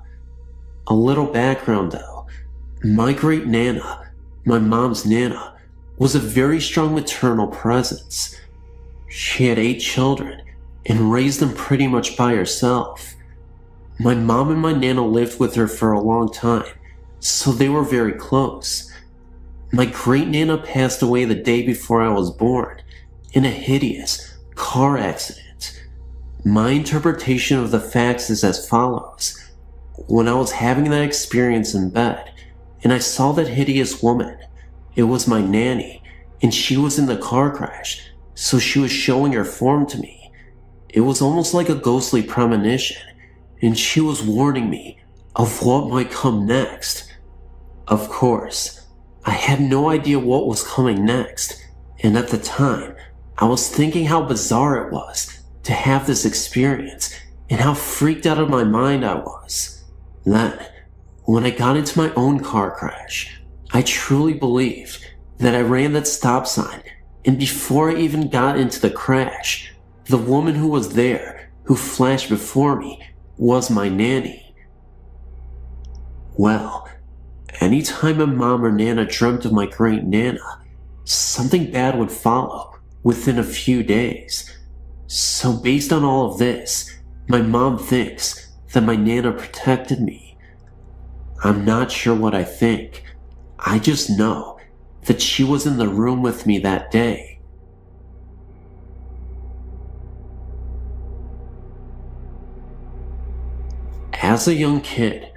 A little background though, my great Nana, my mom's Nana, was a very strong maternal presence. She had 8 children and raised them pretty much by herself. My mom and my Nana lived with her for a long time, so they were very close. My great Nana passed away the day before I was born in a hideous car accident. My interpretation of the facts is as follows. When I was having that experience in bed, and I saw that hideous woman, it was my nanny, and she was in the car crash, so she was showing her form to me. It was almost like a ghostly premonition, and she was warning me of what might come next. Of course, I had no idea what was coming next, and at the time, I was thinking how bizarre it was to have this experience, and how freaked out of my mind I was. Then, when I got into my own car crash, I truly believed that I ran that stop sign, and before I even got into the crash, the woman who was there, who flashed before me, was my nanny. Well, anytime my mom or Nana dreamt of my great Nana, something bad would follow within a few days. So based on all of this, my mom thinks that my Nana protected me. I'm not sure what I think. I just know that she was in the room with me that day. As a young kid,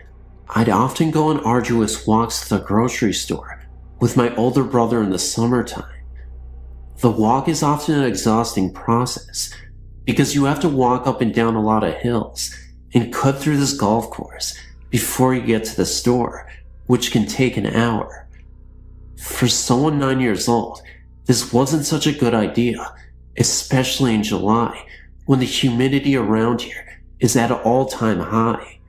I'd often go on arduous walks to the grocery store with my older brother in the summertime. The walk is often an exhausting process because you have to walk up and down a lot of hills and cut through this golf course before you get to the store, which can take an hour. For someone 9 years old, this wasn't such a good idea, especially in July when the humidity around here is at an all-time high.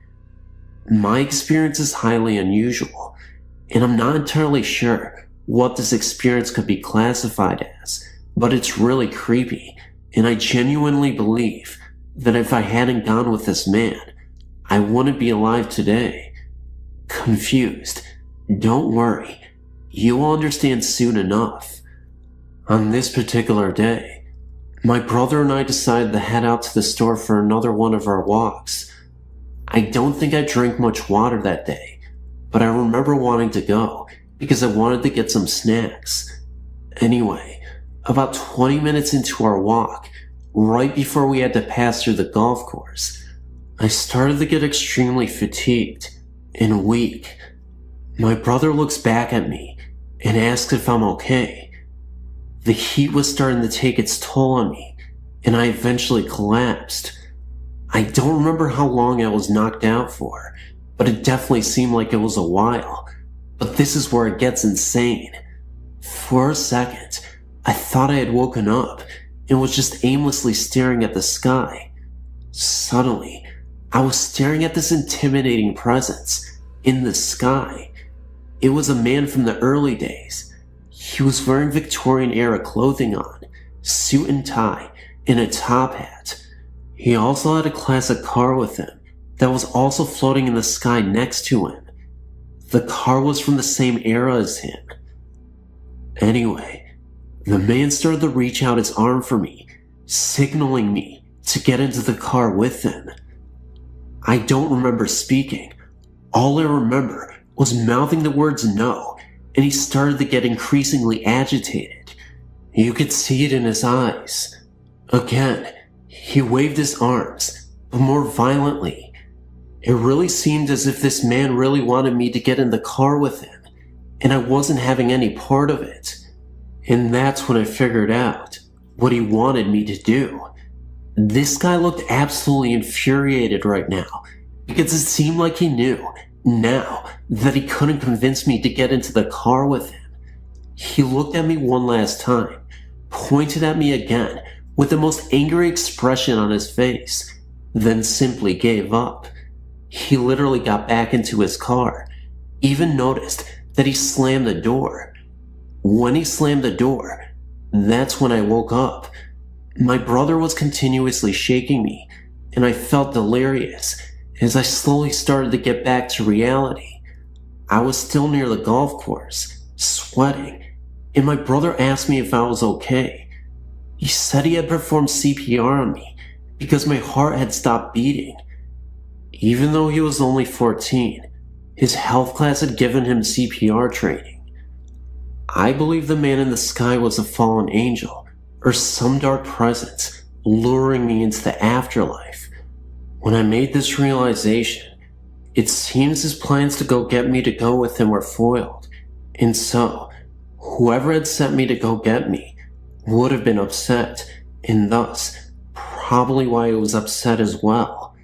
My experience is highly unusual, and I'm not entirely sure what this experience could be classified as, but it's really creepy, and I genuinely believe that if I hadn't gone with this man, I wouldn't be alive today. Confused? Don't worry, you will understand soon enough. On this particular day, my brother and I decided to head out to the store for another one of our walks. I don't think I drank much water that day, but I remember wanting to go because I wanted to get some snacks. Anyway, about 20 minutes into our walk, right before we had to pass through the golf course, I started to get extremely fatigued and weak. My brother looks back at me and asks if I'm okay. The heat was starting to take its toll on me, and I eventually collapsed. I don't remember how long I was knocked out for, but it definitely seemed like it was a while. But this is where it gets insane. For a second, I thought I had woken up and was just aimlessly staring at the sky. Suddenly, I was staring at this intimidating presence in the sky. It was a man from the early days. He was wearing Victorian-era clothing on, suit and tie, and a top hat. He also had a classic car with him that was also floating in the sky next to him. The car was from the same era as him. Anyway, the man started to reach out his arm for me, signaling me to get into the car with him. I don't remember speaking. All I remember was mouthing the words no, and he started to get increasingly agitated. You could see it in his eyes. Again, he waved his arms, but more violently. It really seemed as if this man really wanted me to get in the car with him, and I wasn't having any part of it. And that's when I figured out what he wanted me to do. This guy looked absolutely infuriated right now, because it seemed like he knew now that he couldn't convince me to get into the car with him. He looked at me one last time, pointed at me again with the most angry expression on his face, then simply gave up. He literally got back into his car, even noticed that he slammed the door. When he slammed the door, that's when I woke up. My brother was continuously shaking me, and I felt delirious as I slowly started to get back to reality. I was still near the golf course, sweating, and my brother asked me if I was okay. He said he had performed CPR on me because my heart had stopped beating. Even though he was only 14, his health class had given him CPR training. I believe the man in the sky was a fallen angel or some dark presence luring me into the afterlife. When I made this realization, it seems his plans to go get me to go with him were foiled, and so whoever had sent me to go get me would have been upset, and thus probably why he was upset as well.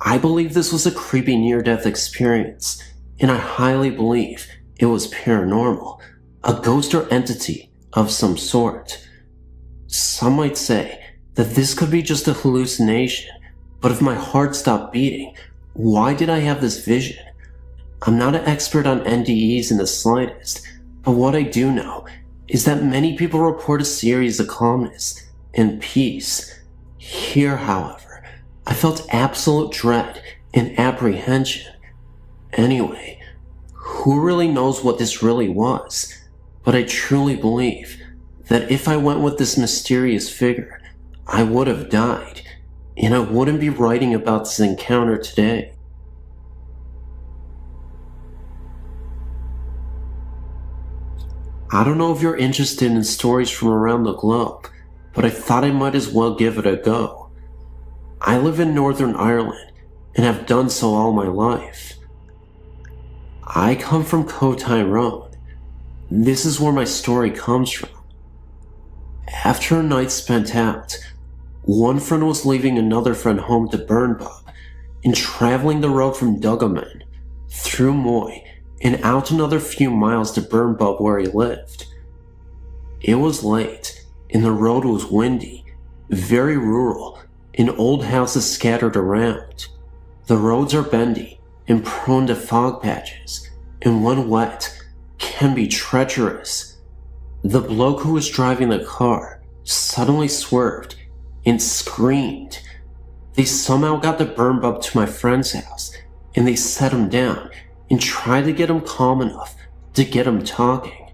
I believe this was a creepy near-death experience, and I highly believe it was paranormal, a ghost or entity of some sort. Some might say that this could be just a hallucination, but if my heart stopped beating, why did I have this vision? I'm not an expert on NDEs in the slightest, but what I do know is that many people report a series of calmness and peace. Here, however, I felt absolute dread and apprehension. Anyway, who really knows what this really was? But I truly believe that if I went with this mysterious figure, I would have died, and I wouldn't be writing about this encounter today. I don't know if you're interested in stories from around the globe, but I thought I might as well give it a go. I live in Northern Ireland and have done so all my life. I come from Tyrone. This is where my story comes from. After a night spent out, one friend was leaving another friend home to Burnbub and traveling the road from Dugaman through Moy and out another few miles to Burnbub where he lived. It was late and the road was windy, very rural, and old houses scattered around. The roads are bendy and prone to fog patches, and when wet, can be treacherous. The bloke who was driving the car suddenly swerved and screamed. They somehow got the Burnbub to my friend's house, and they set him down and tried to get him calm enough to get him talking.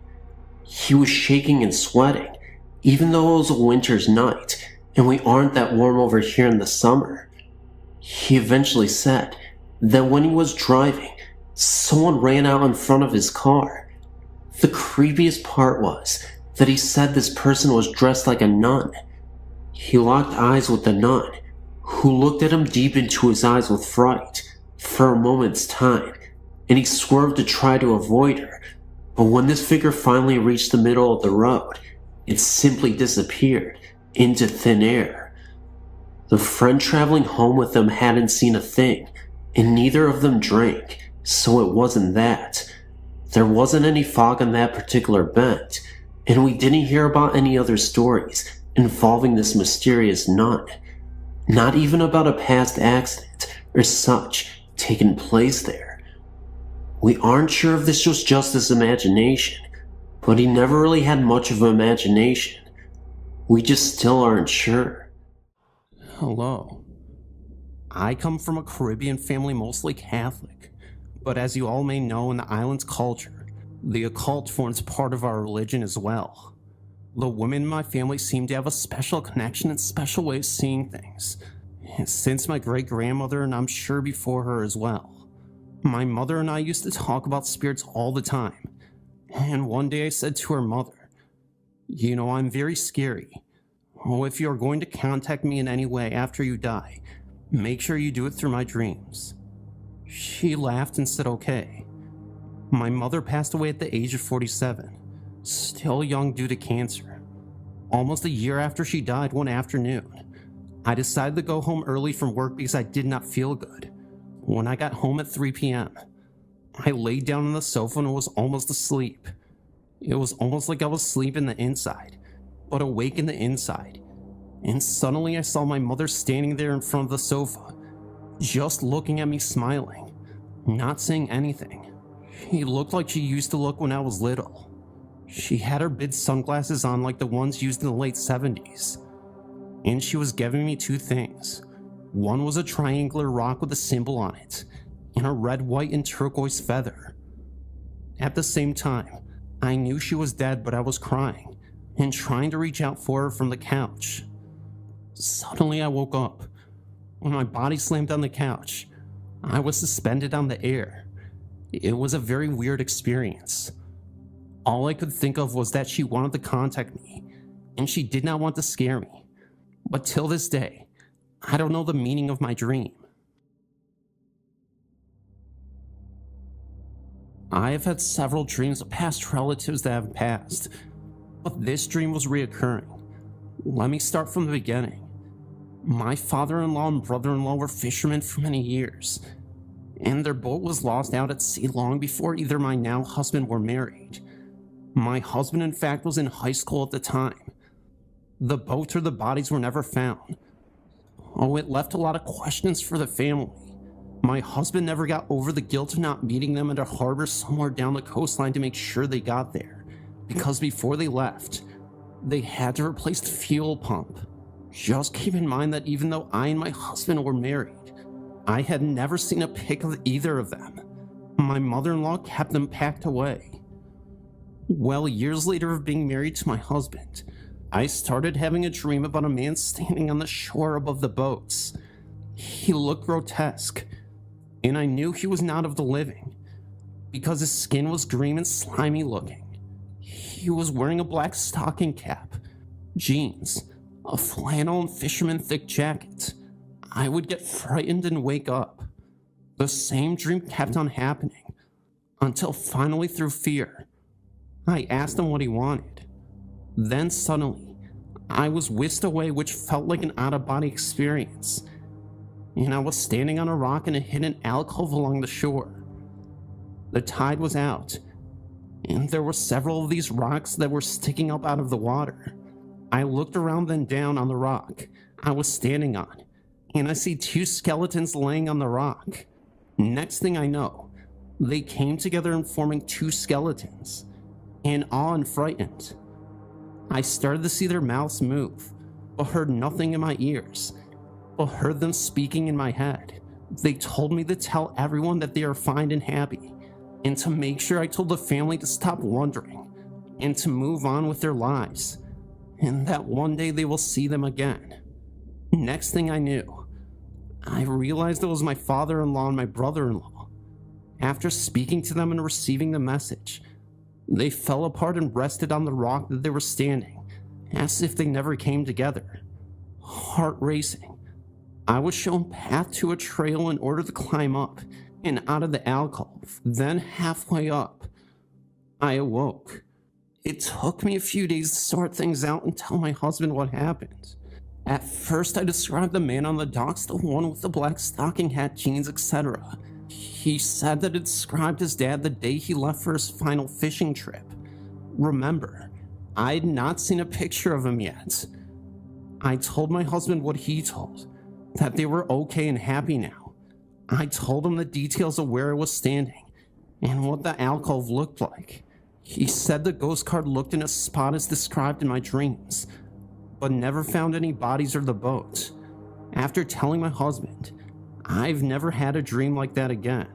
He was shaking and sweating, even though it was a winter's night and we aren't that warm over here in the summer. He eventually said that when he was driving, someone ran out in front of his car. The creepiest part was that he said this person was dressed like a nun. He locked eyes with the nun, who looked at him deep into his eyes with fright for a moment's time, and he swerved to try to avoid her, but when this figure finally reached the middle of the road, it simply disappeared into thin air. The friend traveling home with them hadn't seen a thing, and neither of them drank, so it wasn't that. There wasn't any fog on that particular bend, and we didn't hear about any other stories involving this mysterious nun. Not even about a past accident or such taking place there. We aren't sure if this was just his imagination, but he never really had much of an imagination. We just still aren't sure. Hello. I come from a Caribbean family, mostly Catholic, but as you all may know, in the island's culture, the occult forms part of our religion as well. The women in my family seem to have a special connection and special way of seeing things, since my great-grandmother, and I'm sure before her as well. My mother and I used to talk about spirits all the time, and one day I said to her mother, "You know, I'm very scary. Oh, if you're going to contact me in any way after you die, make sure you do it through my dreams." She laughed and said okay. My mother passed away at the age of 47, still young due to cancer. Almost a year after she died, one afternoon, I decided to go home early from work because I did not feel good. When I got home at 3 p.m., I laid down on the sofa and was almost asleep. It was almost like I was sleeping the inside, but awake in the inside. And suddenly I saw my mother standing there in front of the sofa, just looking at me smiling, not saying anything. She looked like she used to look when I was little. She had her big sunglasses on like the ones used in the late 70s. And she was giving me two things. One was a triangular rock with a symbol on it, and a red, white, and turquoise feather. At the same time, I knew she was dead, but I was crying and trying to reach out for her from the couch. Suddenly I woke up. When my body slammed on the couch, I was suspended on the air. It was a very weird experience. All I could think of was that she wanted to contact me, and she did not want to scare me. But till this day, I don't know the meaning of my dream. I have had several dreams of past relatives that have passed, but this dream was reoccurring. Let me start from the beginning. My father-in-law and brother-in-law were fishermen for many years, and their boat was lost out at sea long before either my now husband were married. My husband, in fact, was in high school at the time. The boat or the bodies were never found. Oh, it left a lot of questions for the family. My husband never got over the guilt of not meeting them at a harbor somewhere down the coastline to make sure they got there, because before they left, they had to replace the fuel pump. Just keep in mind that even though I and my husband were married, I had never seen a pic of either of them. My mother-in-law kept them packed away. Well, years later of being married to my husband, I started having a dream about a man standing on the shore above the boats. He looked grotesque, and I knew he was not of the living, because his skin was green and slimy looking. He was wearing a black stocking cap, jeans, a flannel and fisherman thick jacket. I would get frightened and wake up. The same dream kept on happening, until finally through fear, I asked him what he wanted. Then suddenly, I was whisked away, which felt like an out-of-body experience, and I was standing on a rock in a hidden alcove along the shore. The tide was out, and there were several of these rocks that were sticking up out of the water. I looked around then down on the rock I was standing on, and I see two skeletons laying on the rock. Next thing I know, they came together and forming two skeletons, and awe and frightened. I started to see their mouths move, but heard nothing in my ears, but heard them speaking in my head. They told me to tell everyone that they are fine and happy, and to make sure I told the family to stop wondering, and to move on with their lives, and that one day they will see them again. Next thing I knew, I realized it was my father-in-law and my brother-in-law. After speaking to them and receiving the message, they fell apart and rested on the rock that they were standing, as if they never came together. Heart racing, I was shown path to a trail in order to climb up and out of the alcove. Then halfway up, I awoke. It took me a few days to sort things out and tell my husband what happened. At first, I described the man on the docks, the one with the black stocking hat, jeans, etc. He said that it described his dad the day he left for his final fishing trip. Remember, I'd not seen a picture of him yet. I told my husband what he told, that they were okay and happy now. I told him the details of where I was standing and what the alcove looked like. He said the ghost card looked in a spot as described in my dreams, but never found any bodies or the boat. After telling my husband, I've never had a dream like that again.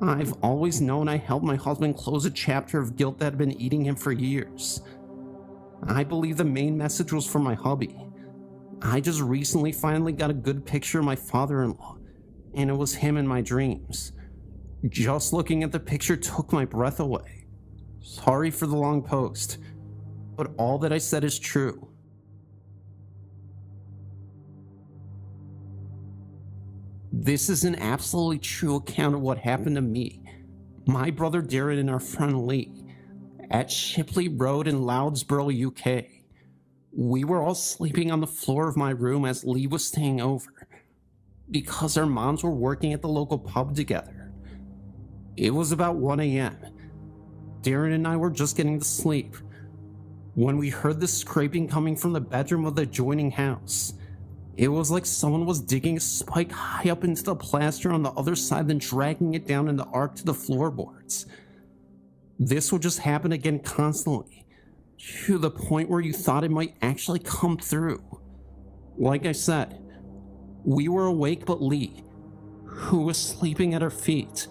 I've always known I helped my husband close a chapter of guilt that had been eating him for years. I believe the main message was for my hubby. I just recently finally got a good picture of my father-in-law, and it was him in my dreams. Just looking at the picture took my breath away. Sorry for the long post, but all that I said is true. This is an absolutely true account of what happened to me, my brother Darren, and our friend Lee at Shipley Road in Loudsborough, UK. We were all sleeping on the floor of my room as Lee was staying over, because our moms were working at the local pub together. It was about 1 a.m. Darren and I were just getting to sleep when we heard the scraping coming from the bedroom of the adjoining house. It was like someone was digging a spike high up into the plaster on the other side, then dragging it down in the arc to the floorboards. This would just happen again constantly, to the point where you thought it might actually come through. Like I said, we were awake, but Lee, who was sleeping at our feet,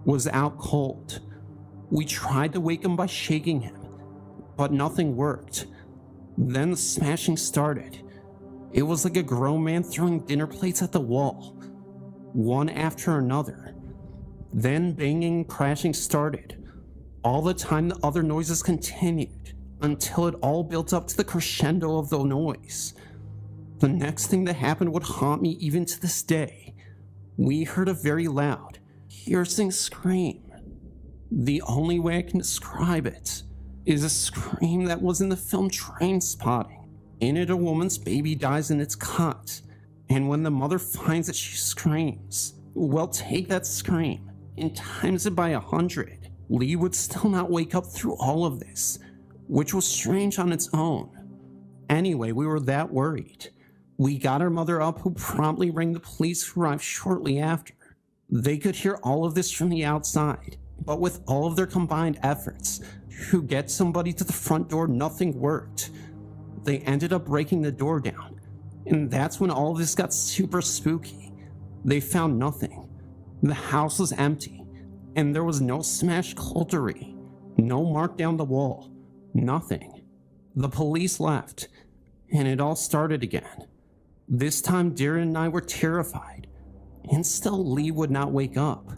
was out cold. We tried to wake him by shaking him, but nothing worked. Then the smashing started. It was like a grown man throwing dinner plates at the wall, one after another. Then banging and crashing started. All the time the other noises continued, until it all built up to the crescendo of the noise. The next thing that happened would haunt me even to this day. We heard a very loud, piercing scream. The only way I can describe it is a scream that was in the film Trainspotting. In it, a woman's baby dies and it's cut, and when the mother finds it, she screams. Well, take that scream and times it by 100. Lee would still not wake up through all of this, which was strange on its own. Anyway, we were that worried. We got our mother up, who promptly rang the police, who arrived shortly after. They could hear all of this from the outside, but with all of their combined efforts to get somebody to the front door, nothing worked. They ended up breaking the door down, and that's when all of this got super spooky. They found nothing. The house was empty, and there was no smashed cutlery, no mark down the wall, nothing. The police left, and it all started again. This time Darren and I were terrified, and still Lee would not wake up.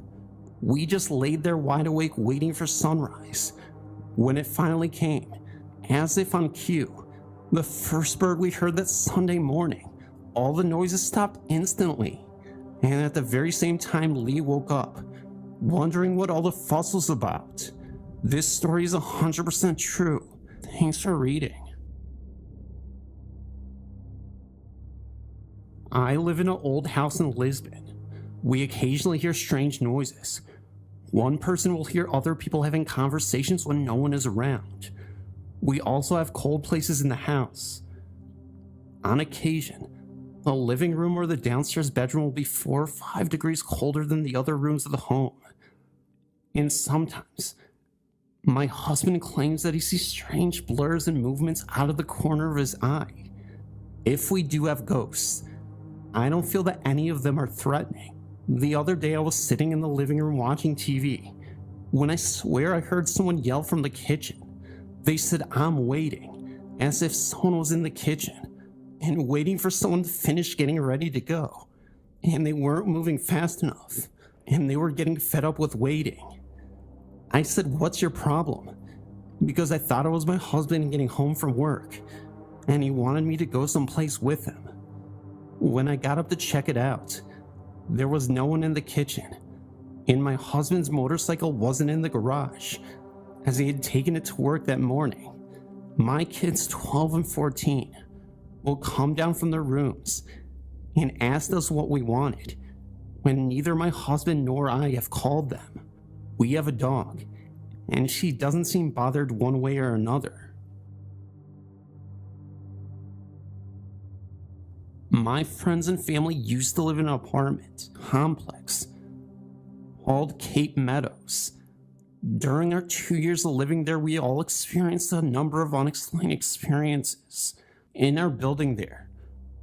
We just laid there wide awake waiting for sunrise. When it finally came, as if on cue, the first bird we heard that Sunday morning, all the noises stopped instantly, and at the very same time Lee woke up, wondering what all the fuss was about. This story is 100% true. Thanks for reading. I live in an old house in Lisbon. We occasionally hear strange noises. One person will hear other people having conversations when no one is around. We also have cold places in the house. On occasion, the living room or the downstairs bedroom will be 4 or 5 degrees colder than the other rooms of the home. And sometimes, my husband claims that he sees strange blurs and movements out of the corner of his eye. If we do have ghosts, I don't feel that any of them are threatening. The other day I was sitting in the living room watching TV when I swear I heard someone yell from the kitchen. They said, "I'm waiting," as if someone was in the kitchen and waiting for someone to finish getting ready to go. And they weren't moving fast enough, and they were getting fed up with waiting. I said, "What's your problem?" Because I thought it was my husband getting home from work, and he wanted me to go someplace with him. When I got up to check it out, there was no one in the kitchen, and my husband's motorcycle wasn't in the garage, as he had taken it to work that morning. My kids, 12 and 14, will come down from their rooms and asked us what we wanted, when neither my husband nor I have called them. We have a dog, and she doesn't seem bothered one way or another. My friends and family used to live in an apartment complex called Cape Meadows. During our 2 years of living there, we all experienced a number of unexplained experiences. In our building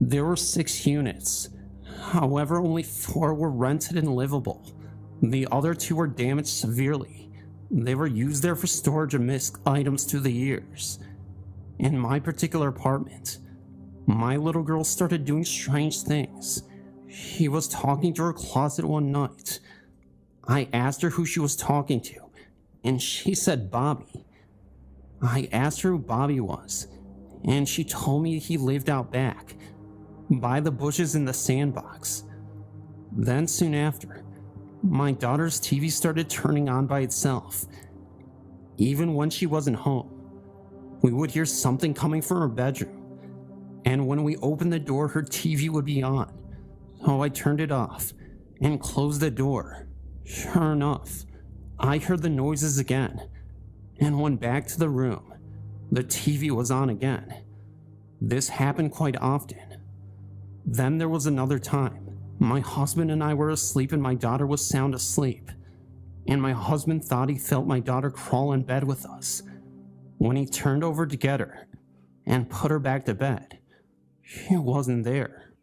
there were 6 units. However, only 4 were rented and livable. The other 2 were damaged severely. They were used there for storage of missed items through the years. In my particular apartment, my little girl started doing strange things. She was talking to her closet one night. I asked her who she was talking to, and she said Bobby. I asked her who Bobby was, and she told me he lived out back, by the bushes in the sandbox. Then soon after, my daughter's TV started turning on by itself. Even when she wasn't home, we would hear something coming from her bedroom. And when we opened the door, her TV would be on. So I turned it off and closed the door. Sure enough, I heard the noises again and went back to the room. The TV was on again. This happened quite often. Then there was another time. My husband and I were asleep and my daughter was sound asleep. And my husband thought he felt my daughter crawl in bed with us. When he turned over to get her and put her back to bed, she wasn't there.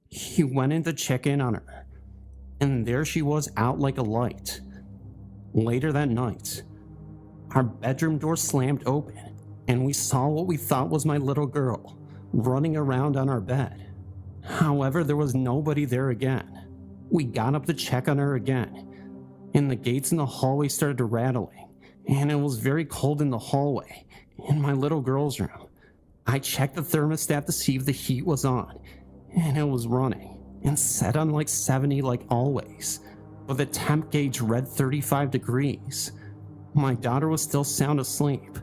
He went in to check in on her, and there she was out like a light. Later that night, our bedroom door slammed open, and we saw what we thought was my little girl running around on our bed. However, there was nobody there again. We got up to check on her again, and the gates in the hallway started rattling, and it was very cold in the hallway in my little girl's room. I checked the thermostat to see if the heat was on, and it was running, and set on like 70 like always, but the temp gauge read 35 degrees. My daughter was still sound asleep.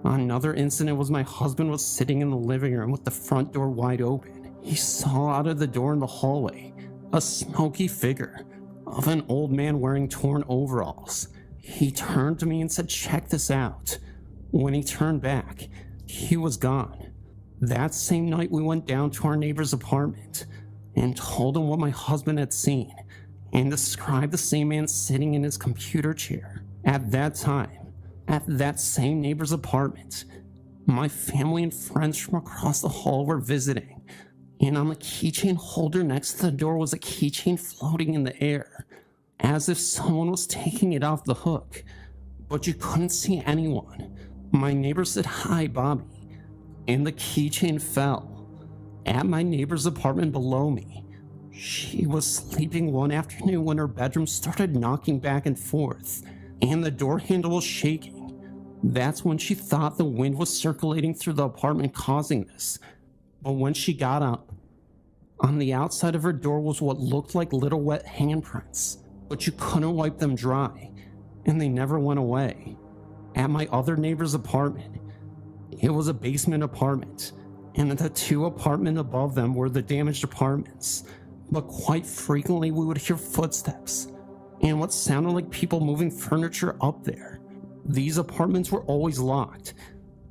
Another incident was my husband was sitting in the living room with the front door wide open. He saw out of the door in the hallway a smoky figure of an old man wearing torn overalls. He turned to me and said, "Check this out." When he turned back, he was gone. That same night we went down to our neighbor's apartment and told him what my husband had seen, and described the same man sitting in his computer chair at that time, at that same neighbor's apartment. My family and friends from across the hall were visiting, and on the keychain holder next to the door was a keychain floating in the air, as if someone was taking it off the hook, but you couldn't see anyone. My neighbor said, "Hi, Bobby," and the keychain fell at my neighbor's apartment below me. She was sleeping one afternoon when her bedroom started knocking back and forth, and the door handle was shaking. That's when she thought the wind was circulating through the apartment causing this. But when she got up, on the outside of her door was what looked like little wet handprints, but you couldn't wipe them dry, and they never went away. At my other neighbor's apartment, it was a basement apartment, and the two apartments above them were the damaged apartments. But quite frequently we would hear footsteps and what sounded like people moving furniture up there. These apartments were always locked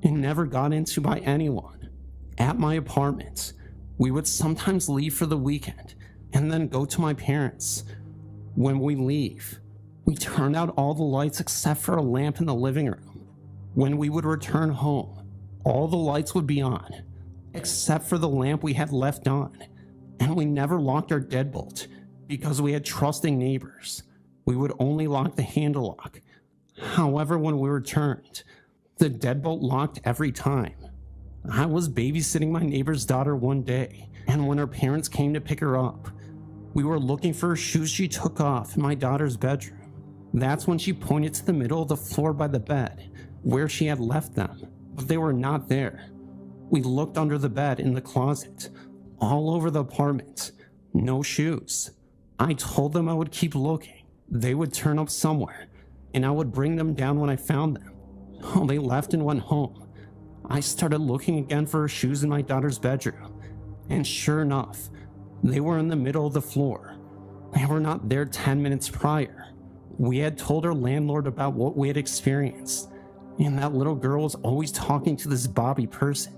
and never got into by anyone. At my apartment, we would sometimes leave for the weekend and then go to my parents'. When we leave, we turn out all the lights except for a lamp in the living room. When we would return home, all the lights would be on, except for the lamp we had left on, and we never locked our deadbolt because we had trusting neighbors. We would only lock the handle lock. However, when we returned, the deadbolt locked every time. I was babysitting my neighbor's daughter one day, and when her parents came to pick her up, we were looking for her shoes she took off in my daughter's bedroom. That's when she pointed to the middle of the floor by the bed, where she had left them, but they were not there. We looked under the bed, in the closet, all over the apartment. No shoes. I told them I would keep looking. They would turn up somewhere, and I would bring them down when I found them. Oh, they left and went home. I started looking again for her shoes in my daughter's bedroom, and sure enough, they were in the middle of the floor. They were not there 10 minutes prior. We had told our landlord about what we had experienced, and that little girl was always talking to this Bobby person,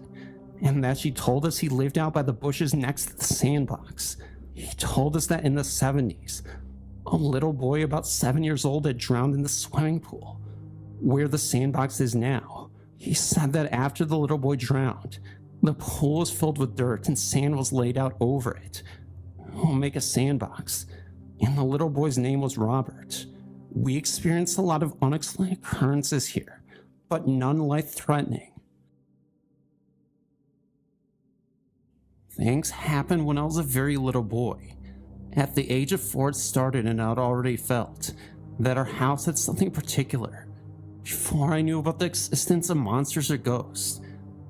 and that she told us he lived out by the bushes next to the sandbox. He told us that in the 70s, a little boy about 7 years old had drowned in the swimming pool, where the sandbox is now. He said that after the little boy drowned, the pool was filled with dirt and sand was laid out over it. We'll make a sandbox, and the little boy's name was Robert. We experienced a lot of unexplained occurrences here, but none life-threatening. Things happened when I was a very little boy. At the age of 4 it started, and I'd already felt that our house had something particular. Before I knew about the existence of monsters or ghosts,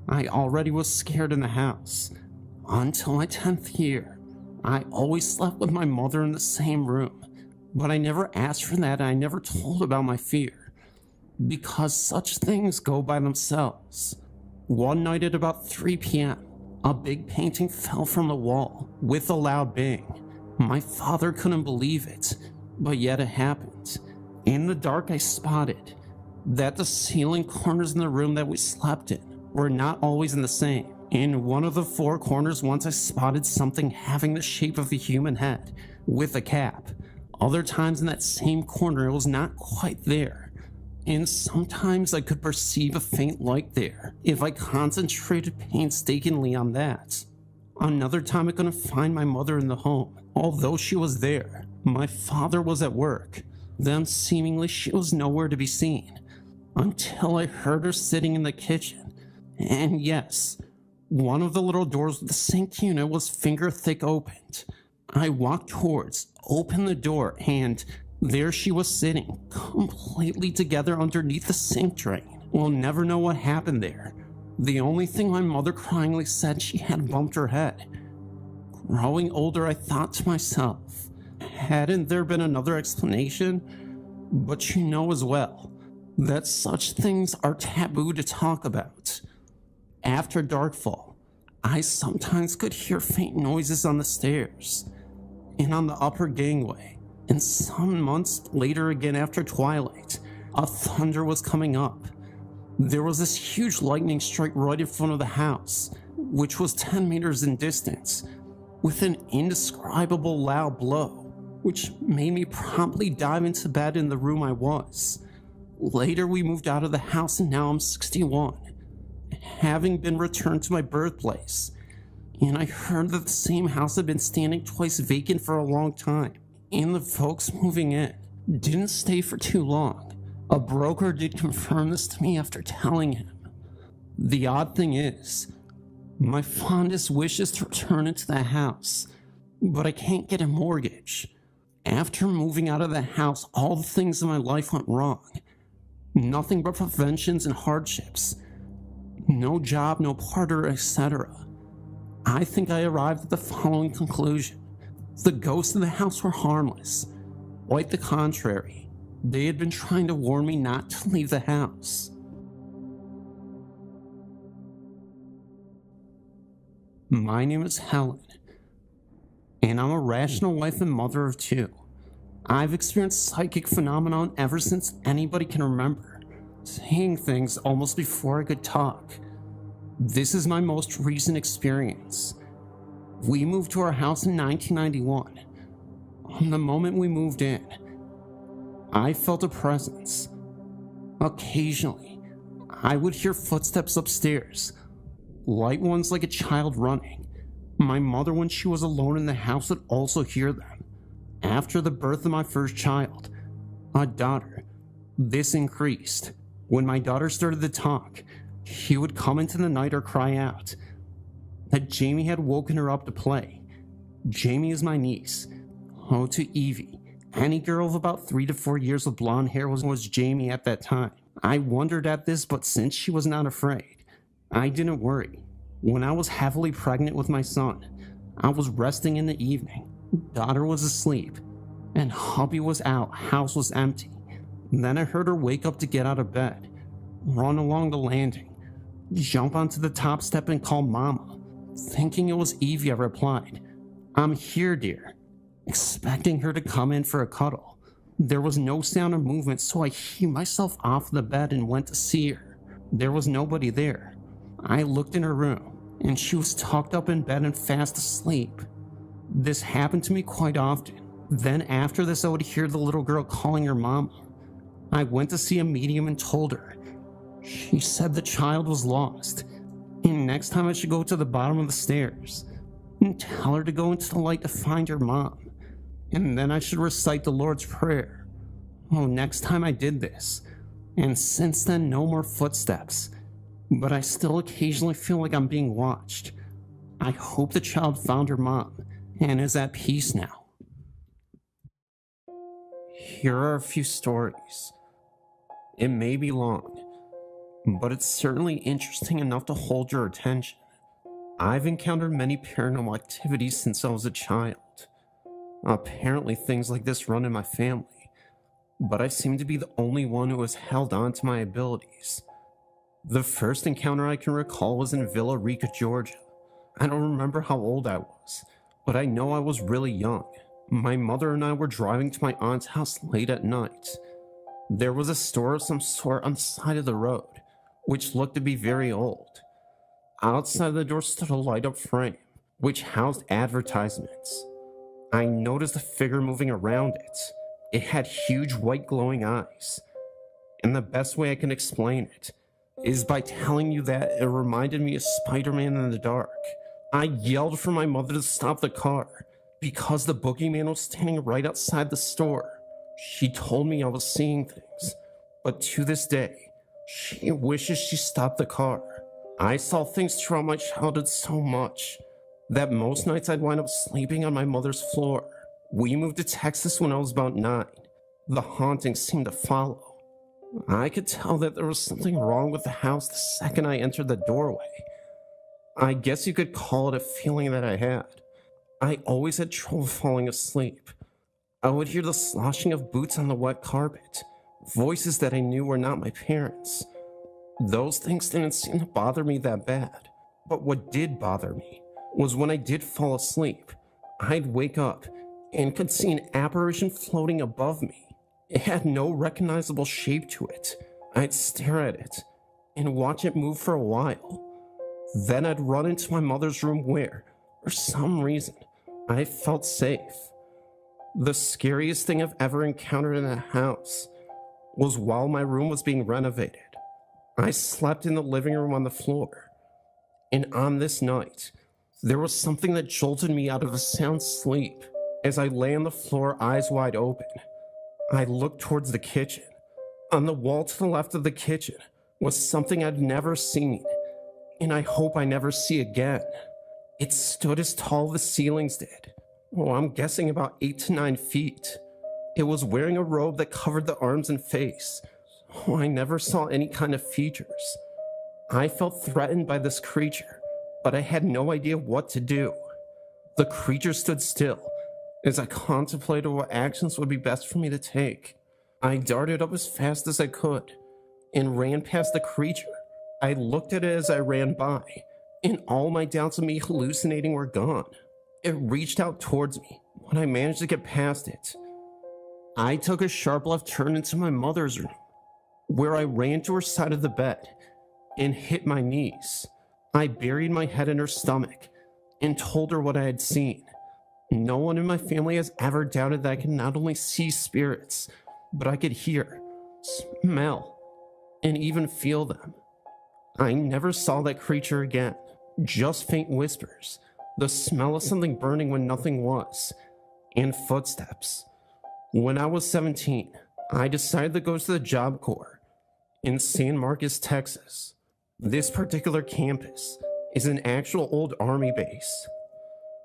I already was scared in the house. Until my 10th year, I always slept with my mother in the same room, but I never asked for that, and I never told about my fear, because such things go by themselves. One night at about 3 p.m., a big painting fell from the wall with a loud bang. My father couldn't believe it, but yet it happened. In the dark, I spotted that the ceiling corners in the room that we slept in were not always in the same. In one of the 4 corners, once I spotted something having the shape of a human head with a cap. Other times in that same corner, it was not quite there. And sometimes I could perceive a faint light there if I concentrated painstakingly on that. Another time I couldn't find my mother in the home, although she was there. My father was at work. Then seemingly she was nowhere to be seen, until I heard her sitting in the kitchen. And yes, one of the little doors of the sink unit was finger-thick opened. I walked towards, opened the door, and there she was sitting, completely together underneath the sink drain. We'll never know what happened there. The only thing my mother cryingly said, she had bumped her head. Growing older, I thought to myself, hadn't there been another explanation? But you know as well that such things are taboo to talk about. After darkfall, I sometimes could hear faint noises on the stairs and on the upper gangway. And some months later, again after twilight, a thunder was coming up. There was this huge lightning strike right in front of the house, which was 10 meters in distance, with an indescribable loud blow. which made me promptly dive into bed in the room I was. Later, we moved out of the house and now I'm 61, having been returned to my birthplace. And I heard that the same house had been standing twice vacant for a long time, and the folks moving in didn't stay for too long. A broker did confirm this to me after telling him. The odd thing is, my fondest wish is to return into the house, but I can't get a mortgage. After moving out of the house, all the things in my life went wrong. Nothing but preventions and hardships. No job, no partner, etc. I think I arrived at the following conclusion. The ghosts in the house were harmless. Quite the contrary. They had been trying to warn me not to leave the house. My name is Helen, and I'm a rational wife and mother of 2. I've experienced psychic phenomenon ever since anybody can remember, saying things almost before I could talk. This is my most recent experience. We moved to our house in 1991. On the moment we moved in, I felt a presence. Occasionally, I would hear footsteps upstairs, light ones like a child running. My mother, when she was alone in the house, would also hear them. After the birth of my first child, a daughter, this increased. When my daughter started to talk, she would come into the night or cry out that Jamie had woken her up to play. Jamie is my niece. Oh, to Evie. Any girl of about 3 to 4 years with blonde hair was Jamie at that time. I wondered at this, but since she was not afraid, I didn't worry. When I was heavily pregnant with my son, I was resting in the evening. Daughter was asleep, and hubby was out, house was empty. Then I heard her wake up to get out of bed, run along the landing, jump onto the top step and call Mama. Thinking it was Evie, I replied, "I'm here, dear," expecting her to come in for a cuddle. There was no sound or movement, so I heaved myself off the bed and went to see her. There was nobody there. I looked in her room, and she was tucked up in bed and fast asleep. This happened to me quite often. Then after this, I would hear the little girl calling her mama. I went to see a medium and told her. She said the child was lost, and next time I should go to the bottom of the stairs and tell her to go into the light to find her mom, and then I should recite the Lord's Prayer. Oh, next time I did this, and since then no more footsteps, but I still occasionally feel like I'm being watched. I hope the child found her mom and is at peace now. Here are a few stories. It may be long, but it's certainly interesting enough to hold your attention. I've encountered many paranormal activities since I was a child. Apparently things like this run in my family, but I seem to be the only one who has held on to my abilities. The first encounter I can recall was in Villa Rica, Georgia. I don't remember how old I was, but I know I was really young. My mother and I were driving to my aunt's house late at night. There was a store of some sort on the side of the road, which looked to be very old. Outside the door stood a light-up frame, which housed advertisements. I noticed a figure moving around it. It had huge white glowing eyes. And the best way I can explain it is by telling you that it reminded me of Spider-Man in the dark. I yelled for my mother to stop the car because the boogeyman was standing right outside the store. She told me I was seeing things, but to this day, she wishes she stopped the car. I saw things throughout my childhood so much that most nights I'd wind up sleeping on my mother's floor. We moved to Texas when I was about 9. The hauntings seemed to follow. I could tell that there was something wrong with the house the second I entered the doorway. I guess you could call it a feeling that I had. I always had trouble falling asleep. I would hear the sloshing of boots on the wet carpet, voices that I knew were not my parents. Those things didn't seem to bother me that bad, but what did bother me was when I did fall asleep, I'd wake up and could see an apparition floating above me. It had no recognizable shape to it. I'd stare at it and watch it move for a while. Then I'd run into my mother's room where, for some reason, I felt safe. The scariest thing I've ever encountered in a house was while my room was being renovated. I slept in the living room on the floor, and on this night, there was something that jolted me out of a sound sleep. As I lay on the floor, eyes wide open, I looked towards the kitchen. On the wall to the left of the kitchen was something I'd never seen, and I hope I never see again. It stood as tall as the ceilings did. Oh, I'm guessing about 8 to 9 feet. It was wearing a robe that covered the arms and face. Oh, I never saw any kind of features. I felt threatened by this creature, but I had no idea what to do. The creature stood still as I contemplated what actions would be best for me to take. I darted up as fast as I could and ran past the creature. I looked at it as I ran by, and all my doubts of me hallucinating were gone. It reached out towards me when I managed to get past it. I took a sharp left turn into my mother's room, where I ran to her side of the bed and hit my knees. I buried my head in her stomach and told her what I had seen. No one in my family has ever doubted that I can not only see spirits, but I could hear, smell, and even feel them. I never saw that creature again, just faint whispers, the smell of something burning when nothing was, and footsteps. When I was 17, I decided to go to the Job Corps in San Marcos, Texas. This particular campus is an actual old army base.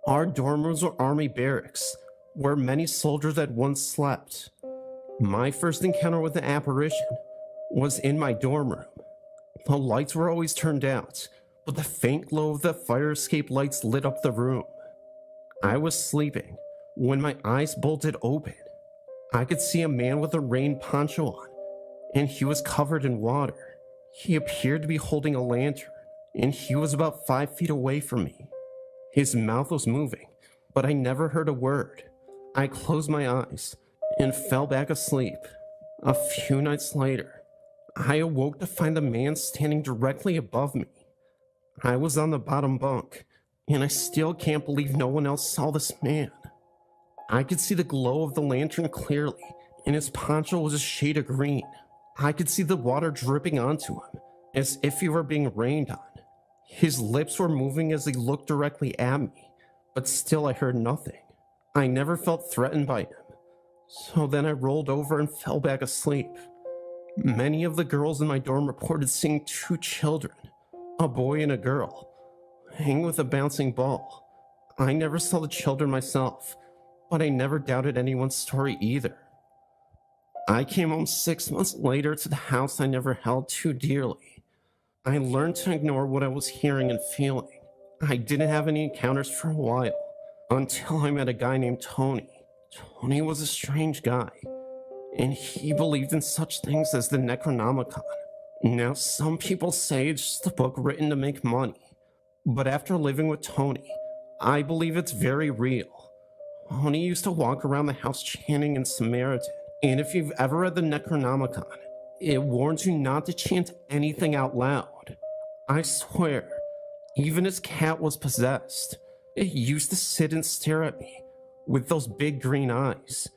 Our dorm rooms were army barracks, where many soldiers had once slept. My first encounter with the apparition was in my dorm room. The lights were always turned out, but the faint glow of the fire escape lights lit up the room. I was sleeping when my eyes bolted open. I could see a man with a rain poncho on, and he was covered in water. He appeared to be holding a lantern, and he was about 5 feet away from me. His mouth was moving, but I never heard a word. I closed my eyes and fell back asleep. A few nights later, I awoke to find the man standing directly above me. I was on the bottom bunk, and I still can't believe no one else saw this man. I could see the glow of the lantern clearly, and his poncho was a shade of green. I could see the water dripping onto him, as if he were being rained on. His lips were moving as he looked directly at me, but still I heard nothing. I never felt threatened by him. So then I rolled over and fell back asleep. Many of the girls in my dorm reported seeing 2 children, a boy and a girl, hang with a bouncing ball. I never saw the children myself, but I never doubted anyone's story either. I came home 6 months later to the house I never held too dearly. I learned to ignore what I was hearing and feeling. I didn't have any encounters for a while, until I met a guy named Tony. Tony was a strange guy, and he believed in such things as the Necronomicon. Now, some people say it's just a book written to make money, but after living with Tony, I believe it's very real. Tony used to walk around the house chanting in Samaritan, and if you've ever read the Necronomicon, it warns you not to chant anything out loud. I swear, even his cat was possessed. It used to sit and stare at me with those big green eyes.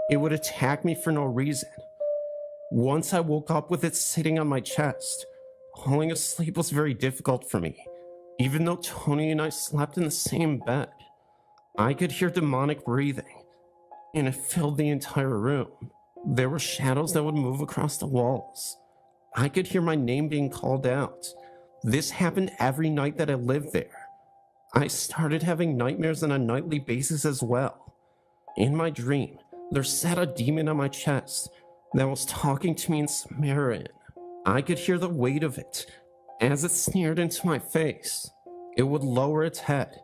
It would attack me for no reason. Once I woke up with it sitting on my chest. Falling asleep was very difficult for me, even though Tony and I slept in the same bed. I could hear demonic breathing, and it filled the entire room. There were shadows that would move across the walls. I could hear my name being called out. This happened every night that I lived there. I started having nightmares on a nightly basis as well. In my dream, there sat a demon on my chest that was talking to me in Samaritan. I could hear the weight of it as it sneered into my face. It would lower its head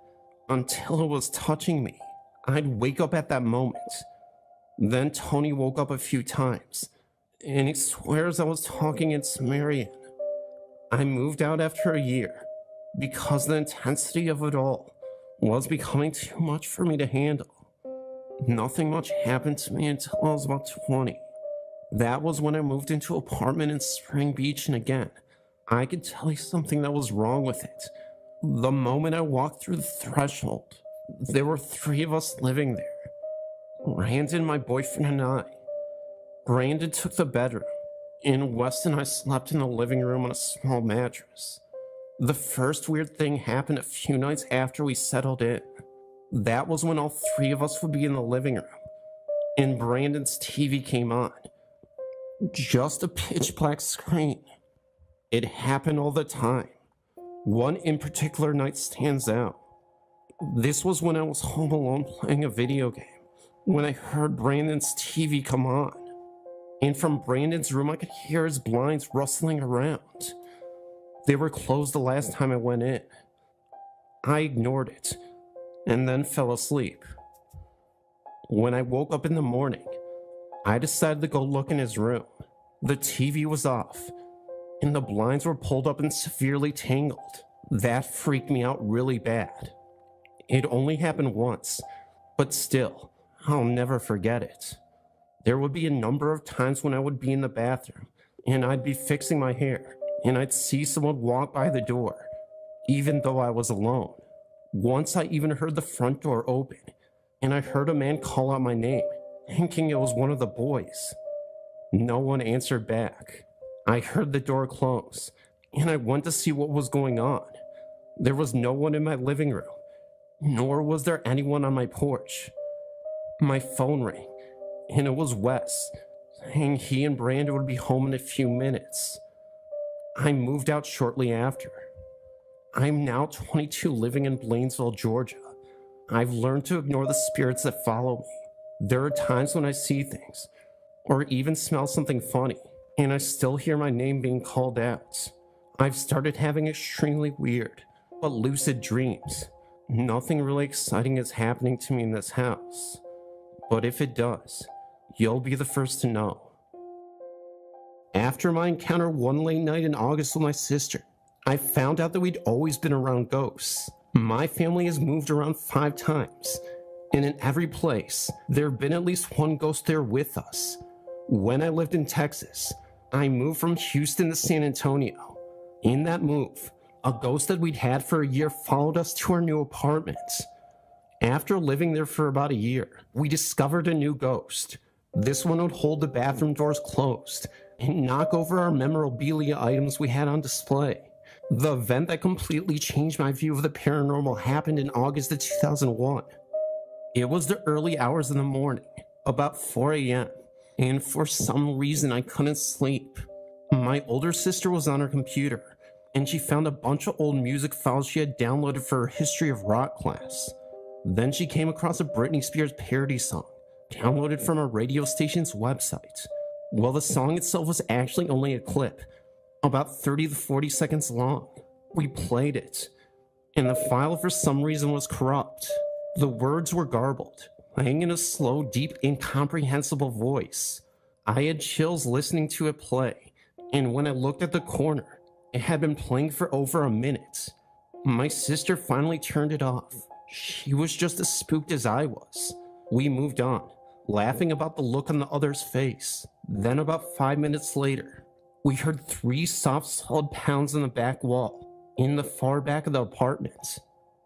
until it was touching me. I'd wake up at that moment. Then Tony woke up a few times, and he swears I was talking in Sumerian. I moved out after a year because the intensity of it all was becoming too much for me to handle. Nothing much happened to me until I was about 20. That was when I moved into an apartment in Spring Beach, and again, I could tell you something that was wrong with it. The moment I walked through the threshold, there were 3 of us living there. Brandon, my boyfriend, and I. Brandon took the bedroom, and Wes and I slept in the living room on a small mattress. The first weird thing happened a few nights after we settled in. That was when all three of us would be in the living room, and Brandon's TV came on. Just a pitch black screen. It happened all the time. One in particular night stands out. This was when I was home alone playing a video game, when I heard Brandon's TV come on. And from Brandon's room I could hear his blinds rustling around. They were closed the last time I went in. I ignored it, and then fell asleep. When I woke up in the morning, I decided to go look in his room. The TV was off, and the blinds were pulled up and severely tangled. That freaked me out really bad. It only happened once, but still, I'll never forget it. There would be a number of times when I would be in the bathroom, and I'd be fixing my hair, and I'd see someone walk by the door, even though I was alone. Once I even heard the front door open, and I heard a man call out my name, thinking it was one of the boys. No one answered back. I heard the door close, and I went to see what was going on. There was no one in my living room, nor was there anyone on my porch. My phone rang, and it was Wes, saying he and Brandon would be home in a few minutes. I moved out shortly after. I'm now 22, living in Blanesville, Georgia. I've learned to ignore the spirits that follow me. There are times when I see things, or even smell something funny, and I still hear my name being called out. I've started having extremely weird, but lucid dreams. Nothing really exciting is happening to me in this house, but if it does, you'll be the first to know. After my encounter one late night in August with my sister, I found out that we'd always been around ghosts. My family has moved around 5 times, and in every place, there have been at least one ghost there with us. When I lived in Texas, I moved from Houston to San Antonio. In that move, a ghost that we'd had for a year followed us to our new apartment. After living there for about a year, we discovered a new ghost. This one would hold the bathroom doors closed and knock over our memorabilia items we had on display. The event that completely changed my view of the paranormal happened in August of 2001. It was the early hours of the morning, about 4 a.m., and for some reason I couldn't sleep. My older sister was on her computer, and she found a bunch of old music files she had downloaded for her history of rock class. Then she came across a Britney Spears parody song, downloaded from a radio station's website. Well, the song itself was actually only a clip, about 30 to 40 seconds long. We played it, and the file for some reason was corrupt. The words were garbled, playing in a slow, deep, incomprehensible voice. I had chills listening to it play, and when I looked at the corner, it had been playing for over a minute. My sister finally turned it off. She was just as spooked as I was. We moved on, laughing about the look on the other's face. Then about 5 minutes later, we heard 3 soft, solid pounds on the back wall, in the far back of the apartment.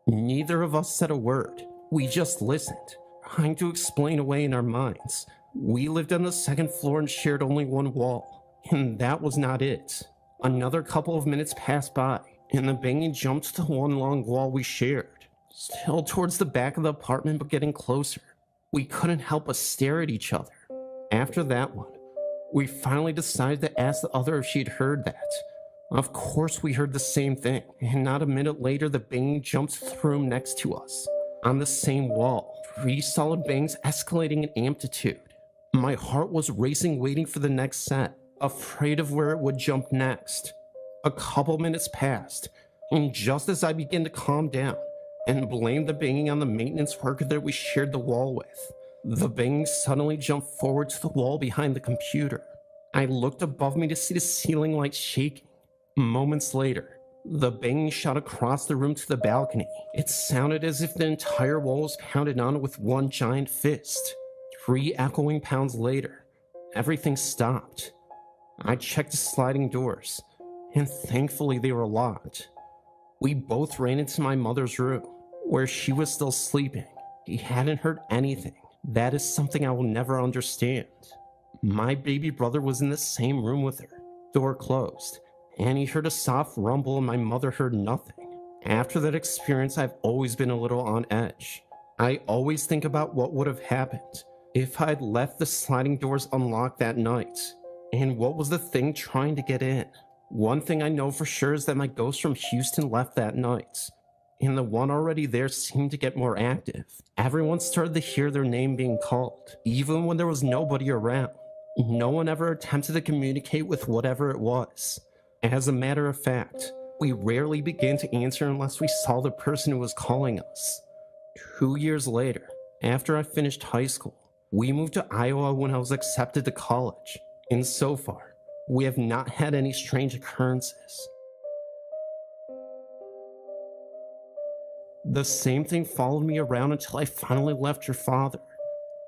Neither of us said a word. We just listened, trying to explain away in our minds. We lived on the 2nd floor and shared only one wall, and that was not it. Another couple of minutes passed by, and the banging jumped to the one long wall we shared, still towards the back of the apartment but getting closer. We couldn't help but stare at each other. After that one, we finally decided to ask the other if she'd heard that. Of course we heard the same thing, and not a minute later the banging jumped to the room next to us. On the same wall, 3 solid bangs escalating in amplitude. My heart was racing, waiting for the next set, afraid of where it would jump next. A couple minutes passed, and just as I began to calm down and blame the banging on the maintenance worker that we shared the wall with, the banging suddenly jumped forward to the wall behind the computer. I looked above me to see the ceiling light shaking. Moments later, the banging shot across the room to the balcony. It sounded as if the entire wall was pounded on with one giant fist. 3 echoing pounds later, everything stopped. I checked the sliding doors, and thankfully they were locked. We both ran into my mother's room, where she was still sleeping. She hadn't heard anything, That is something I will never understand. My baby brother was in the same room with her, door closed, and he heard a soft rumble and my mother heard nothing. After that experience, I've always been a little on edge. I always think about what would have happened if I'd left the sliding doors unlocked that night. And what was the thing trying to get in? One thing I know for sure is that my ghost from Houston left that night, and the one already there seemed to get more active. Everyone started to hear their name being called, even when there was nobody around. No one ever attempted to communicate with whatever it was. As a matter of fact, we rarely began to answer unless we saw the person who was calling us. 2 years later, after I finished high school, we moved to Iowa when I was accepted to college, and so far, we have not had any strange occurrences. The same thing followed me around until I finally left your father.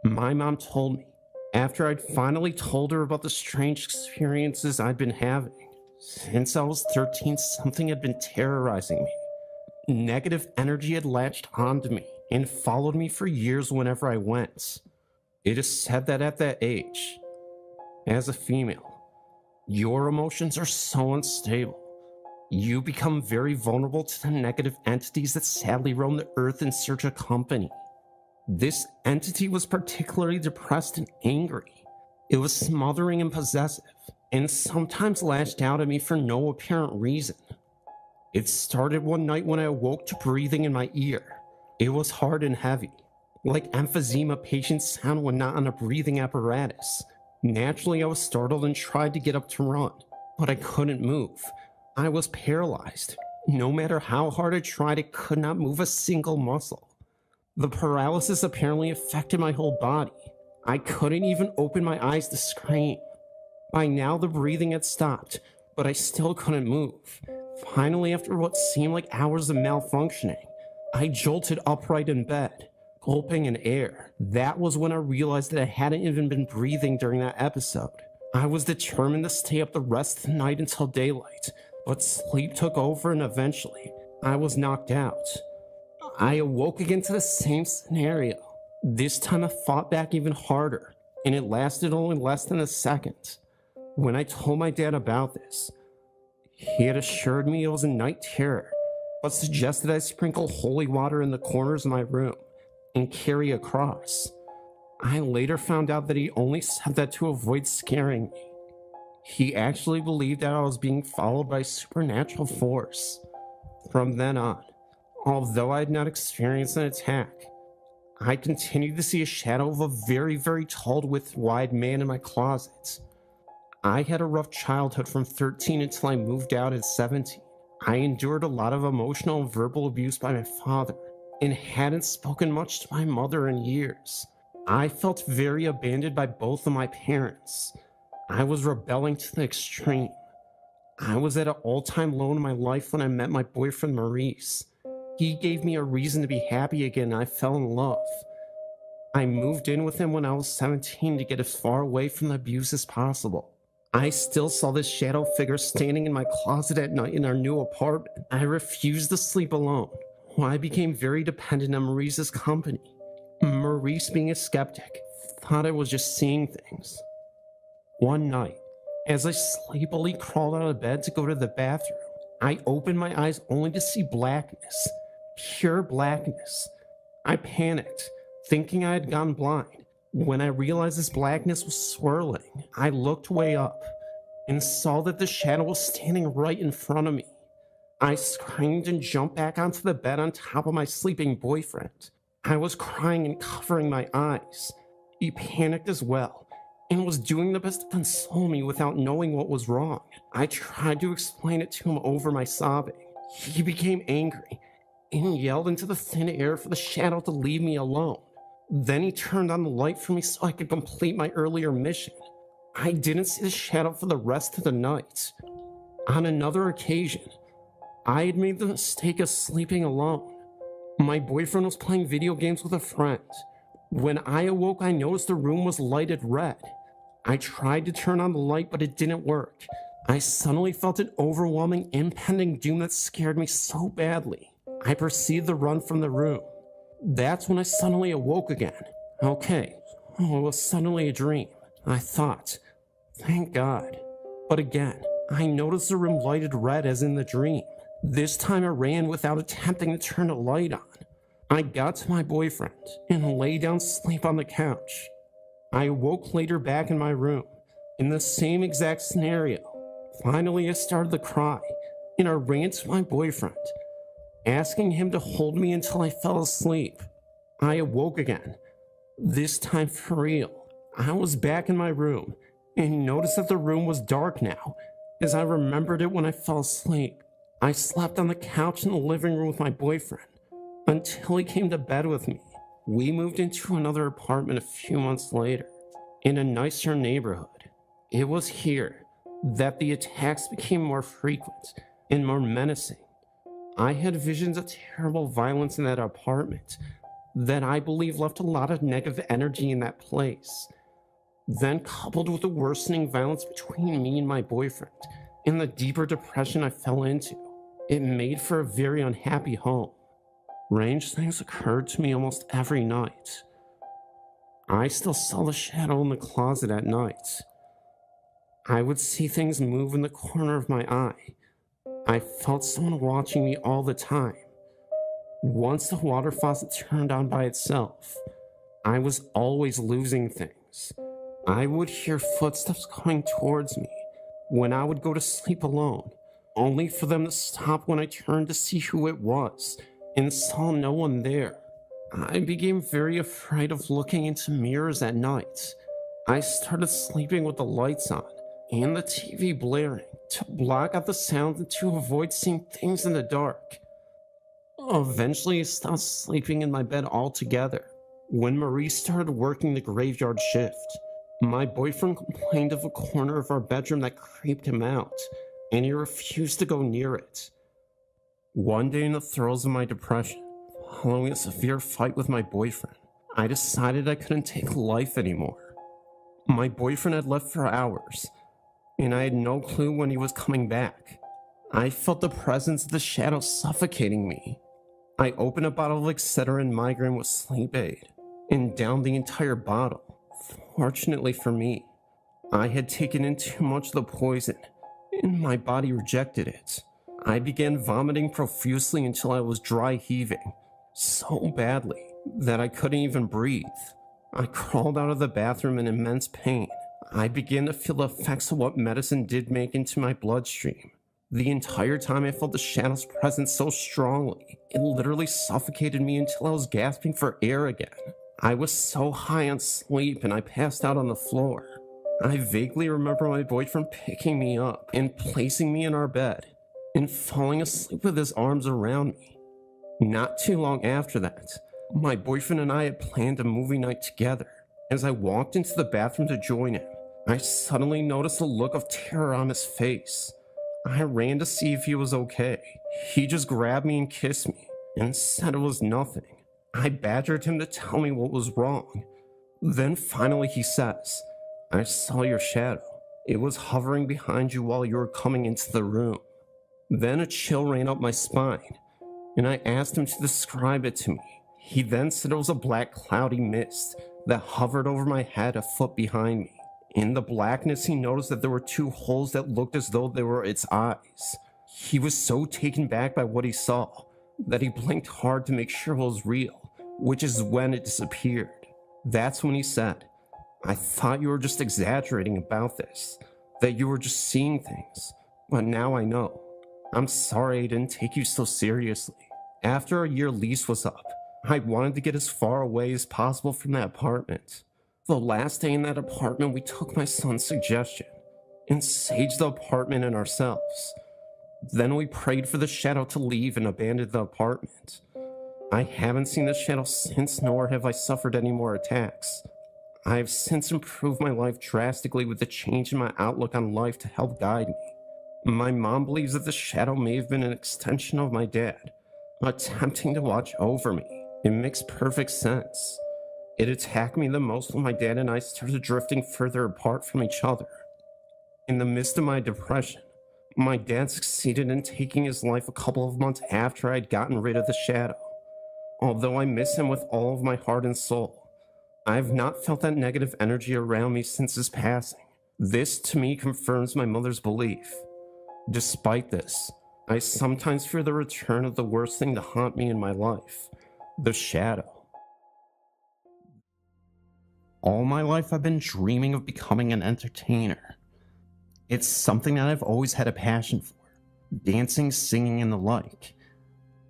My mom told me, after I'd finally told her about the strange experiences I'd been having. Since I was 13, something had been terrorizing me. Negative energy had latched onto me and followed me for years whenever I went. It is said that at that age, as a female, your emotions are so unstable. You become very vulnerable to the negative entities that sadly roam the earth in search of company. This entity was particularly depressed and angry. It was smothering and possessive, and sometimes lashed out at me for no apparent reason. It started one night when I awoke to breathing in my ear. It was hard and heavy, like emphysema patients sound when not on a breathing apparatus. Naturally, I was startled and tried to get up to run, but I couldn't move. I was paralyzed. No matter how hard I tried, I could not move a single muscle. The paralysis apparently affected my whole body. I couldn't even open my eyes to scream. By now, the breathing had stopped, but I still couldn't move. Finally, after what seemed like hours of malfunctioning, I jolted upright in bed, gulping in air. That was when I realized that I hadn't even been breathing during that episode. I was determined to stay up the rest of the night until daylight, but sleep took over and eventually, I was knocked out. I awoke again to the same scenario. This time I fought back even harder, and it lasted only less than a second. When I told my dad about this, he had assured me it was a night terror, but suggested I sprinkle holy water in the corners of my room and carry a cross. I later found out that he only said that to avoid scaring me. He actually believed that I was being followed by a supernatural force. From then on, although I had not experienced an attack, I continued to see a shadow of a very, very tall with wide man in my closet. I had a rough childhood from 13 until I moved out at 17. I endured a lot of emotional and verbal abuse by my father and hadn't spoken much to my mother in years. I felt very abandoned by both of my parents. I was rebelling to the extreme. I was at an all-time low in my life when I met my boyfriend Maurice. He gave me a reason to be happy again and I fell in love. I moved in with him when I was 17 to get as far away from the abuse as possible. I still saw this shadow figure standing in my closet at night in our new apartment. I refused to sleep alone. I became very dependent on Maurice's company. Maurice, being a skeptic, thought I was just seeing things. One night, as I sleepily crawled out of bed to go to the bathroom, I opened my eyes only to see blackness. Pure blackness. I panicked, thinking I had gone blind. When I realized this blackness was swirling, I looked way up and saw that the shadow was standing right in front of me. I screamed and jumped back onto the bed on top of my sleeping boyfriend. I was crying and covering my eyes. He panicked as well and was doing the best to console me without knowing what was wrong. I tried to explain it to him over my sobbing. He became angry and yelled into the thin air for the shadow to leave me alone. Then he turned on the light for me so I could complete my earlier mission. I didn't see the shadow for the rest of the night. On another occasion, I had made the mistake of sleeping alone. My boyfriend was playing video games with a friend. When I awoke, I noticed the room was lighted red. I tried to turn on the light, but it didn't work. I suddenly felt an overwhelming, impending doom that scared me so badly. I proceeded to run from the room. That's when I suddenly awoke again. Okay, it was suddenly a dream, I thought. Thank God. But again, I noticed the room lighted red as in the dream. This time I ran without attempting to turn the light on. I got to my boyfriend and lay down to sleep on the couch. I awoke later back in my room, in the same exact scenario. Finally, I started to cry, and I ran to my boyfriend, asking him to hold me until I fell asleep. I awoke again, this time for real. I was back in my room, and noticed that the room was dark now, as I remembered it when I fell asleep. I slept on the couch in the living room with my boyfriend, until he came to bed with me. We moved into another apartment a few months later, in a nicer neighborhood. It was here that the attacks became more frequent and more menacing. I had visions of terrible violence in that apartment that I believe left a lot of negative energy in that place. Then, coupled with the worsening violence between me and my boyfriend and the deeper depression I fell into, it made for a very unhappy home. Strange things occurred to me almost every night. I still saw the shadow in the closet at night. I would see things move in the corner of my eye. I felt someone watching me all the time. Once the water faucet turned on by itself, I was always losing things. I would hear footsteps coming towards me when I would go to sleep alone, only for them to stop when I turned to see who it was and saw no one there. I became very afraid of looking into mirrors at night. I started sleeping with the lights on and the TV blaring to block out the sound and to avoid seeing things in the dark. Eventually, I stopped sleeping in my bed altogether. When Marie started working the graveyard shift, my boyfriend complained of a corner of our bedroom that creeped him out, and he refused to go near it. One day in the throes of my depression, following a severe fight with my boyfriend, I decided I couldn't take life anymore. My boyfriend had left for hours, and I had no clue when he was coming back. I felt the presence of the shadow suffocating me. I opened a bottle of Excedrin migraine with sleep aid, and downed the entire bottle. Fortunately for me, I had taken in too much of the poison, and my body rejected it. I began vomiting profusely until I was dry heaving, so badly that I couldn't even breathe. I crawled out of the bathroom in immense pain. I began to feel the effects of what medicine did make into my bloodstream. The entire time I felt the shadow's presence so strongly, it literally suffocated me until I was gasping for air again. I was so high on sleep and I passed out on the floor. I vaguely remember my boyfriend picking me up and placing me in our bed and falling asleep with his arms around me. Not too long after that, my boyfriend and I had planned a movie night together. As I walked into the bathroom to join him, I suddenly noticed a look of terror on his face. I ran to see if he was okay. He just grabbed me and kissed me and said it was nothing. I badgered him to tell me what was wrong. Then finally he says, "I saw your shadow. It was hovering behind you while you were coming into the room." Then a chill ran up my spine, and I asked him to describe it to me. He then said it was a black cloudy mist that hovered over my head a foot behind me. In the blackness, he noticed that there were two holes that looked as though they were its eyes. He was so taken back by what he saw that he blinked hard to make sure it was real, which is when it disappeared. That's when he said, "I thought you were just exaggerating about this, that you were just seeing things, but now I know. I'm sorry I didn't take you so seriously." After a year lease was up, I wanted to get as far away as possible from that apartment. The last day in that apartment, we took my son's suggestion and saged the apartment and ourselves. Then we prayed for the shadow to leave and abandoned the apartment. I haven't seen the shadow since, nor have I suffered any more attacks. I have since improved my life drastically with the change in my outlook on life to help guide me. My mom believes that the shadow may have been an extension of my dad, attempting to watch over me. It makes perfect sense. It attacked me the most when my dad and I started drifting further apart from each other. In the midst of my depression, my dad succeeded in taking his life a couple of months after I had gotten rid of the shadow. Although I miss him with all of my heart and soul, I've not felt that negative energy around me since his passing. This to me confirms my mother's belief. Despite this, I sometimes fear the return of the worst thing to haunt me in my life, the shadow. All my life I've been dreaming of becoming an entertainer. It's something that I've always had a passion for, dancing, singing, and the like.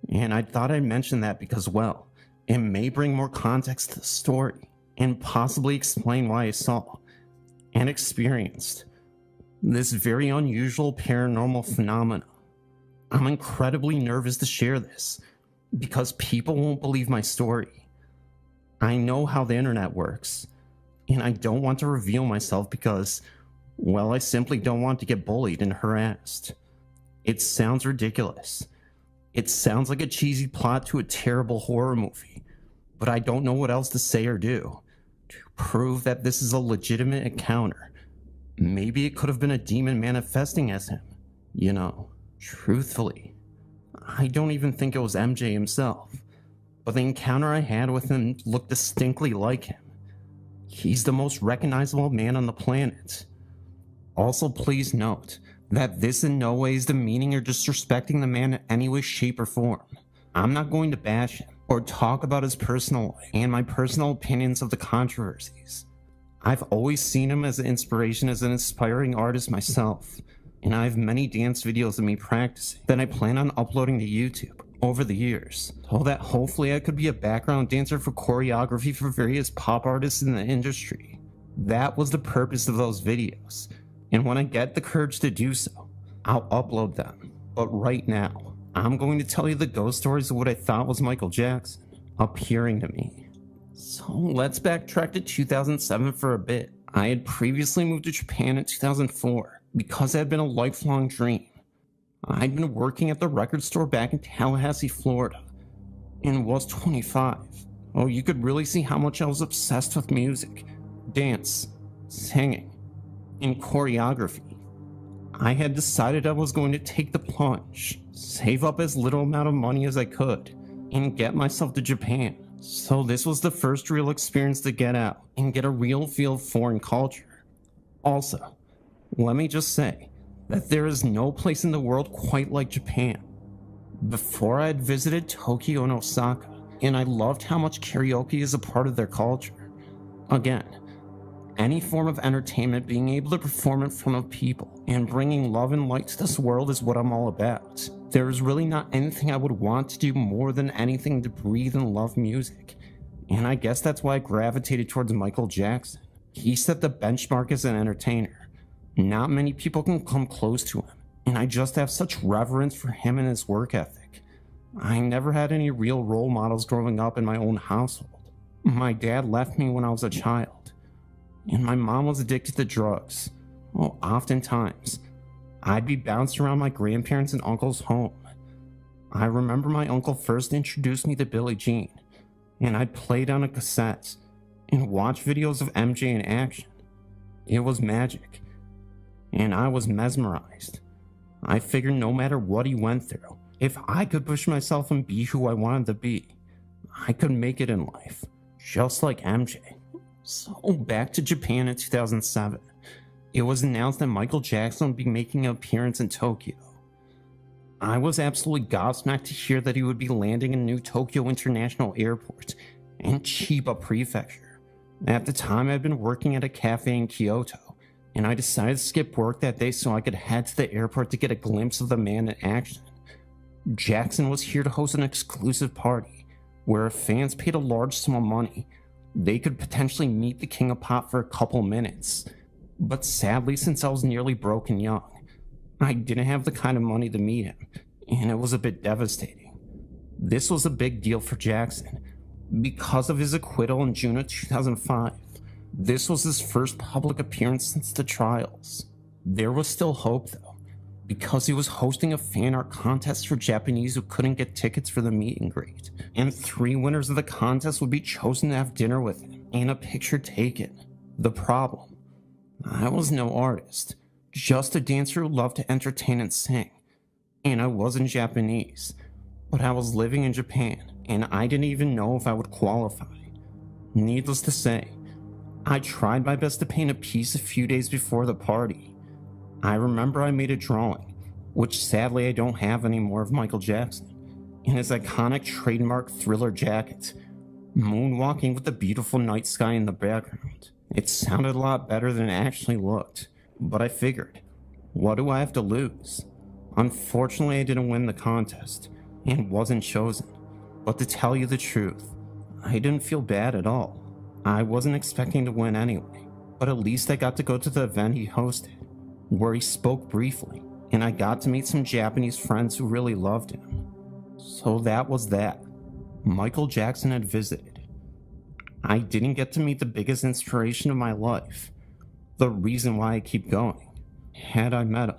And I thought I'd mention that because, well, it may bring more context to the story and possibly explain why I saw and experienced this very unusual paranormal phenomena. I'm incredibly nervous to share this because people won't believe my story. I know how the internet works, and I don't want to reveal myself because, well, I simply don't want to get bullied and harassed. It sounds ridiculous. It sounds like a cheesy plot to a terrible horror movie, but I don't know what else to say or do to prove that this is a legitimate encounter. Maybe it could have been a demon manifesting as him, you know. Truthfully, I don't even think it was MJ himself, but the encounter I had with him looked distinctly like him. He's the most recognizable man on the planet. Also, please note that this in no way is demeaning or disrespecting the man in any way, shape, or form. I'm not going to bash him or talk about his personal life and my personal opinions of the controversies. I've always seen him as an inspiration as an inspiring artist myself, and I have many dance videos of me practicing that I plan on uploading to YouTube over the years, so that hopefully I could be a background dancer for choreography for various pop artists in the industry. That was the purpose of those videos, and when I get the courage to do so, I'll upload them. But right now, I'm going to tell you the ghost stories of what I thought was Michael Jackson appearing to me. So let's backtrack to 2007 for a bit. I had previously moved to Japan in 2004 because it had been a lifelong dream. I'd been working at the record store back in Tallahassee, Florida, and was 25. Oh, you could really see how much I was obsessed with music, dance, singing, and choreography. I had decided I was going to take the plunge, save up as little amount of money as I could, and get myself to Japan. So this was the first real experience to get out and get a real feel of foreign culture. Also, let me just say that there is no place in the world quite like Japan. Before I had visited Tokyo and Osaka, and I loved how much karaoke is a part of their culture. Again, any form of entertainment, being able to perform in front of people and bringing love and light to this world is what I'm all about. There is really not anything I would want to do more than anything to breathe and love music. And I guess that's why I gravitated towards Michael Jackson. He set the benchmark as an entertainer. Not many people can come close to him, and I just have such reverence for him and his work ethic. I never had any real role models growing up in my own household. My dad left me when I was a child, and my mom was addicted to drugs. Well, oftentimes, I'd be bounced around my grandparents' and uncle's home. I remember my uncle first introduced me to Billie Jean, and I'd play down a cassette and watch videos of MJ in action. It was magic, and I was mesmerized. I figured no matter what he went through, if I could push myself and be who I wanted to be, I could make it in life, just like MJ. So back to Japan in 2007. It was announced that Michael Jackson would be making an appearance in Tokyo. I was absolutely gobsmacked to hear that he would be landing in New Tokyo International Airport in Chiba Prefecture. At the time, I'd been working at a cafe in Kyoto, and I decided to skip work that day so I could head to the airport to get a glimpse of the man in action. Jackson was here to host an exclusive party, where if fans paid a large sum of money, they could potentially meet the King of Pop for a couple minutes. But sadly, since I was nearly broke and young, I didn't have the kind of money to meet him, and it was a bit devastating. This was a big deal for Jackson, because of his acquittal in June of 2005. This was his first public appearance since the trials. There was still hope though, because he was hosting a fan art contest for Japanese who couldn't get tickets for the meet and greet, and 3 winners of the contest would be chosen to have dinner with him and a picture taken. The problem: I was no artist, just a dancer who loved to entertain and sing, and I wasn't Japanese, but I was living in Japan, and I didn't even know if I would qualify. Needless to say, I tried my best to paint a piece a few days before the party. I remember I made a drawing, which sadly I don't have anymore, of Michael Jackson in his iconic trademark Thriller jacket, moonwalking with the beautiful night sky in the background. It sounded a lot better than it actually looked, but I figured, what do I have to lose? Unfortunately, I didn't win the contest and wasn't chosen, but to tell you the truth, I didn't feel bad at all. I wasn't expecting to win anyway, but at least I got to go to the event he hosted, where he spoke briefly, and I got to meet some Japanese friends who really loved him. So that was that. Michael Jackson had visited. I didn't get to meet the biggest inspiration of my life, the reason why I keep going. Had I met him,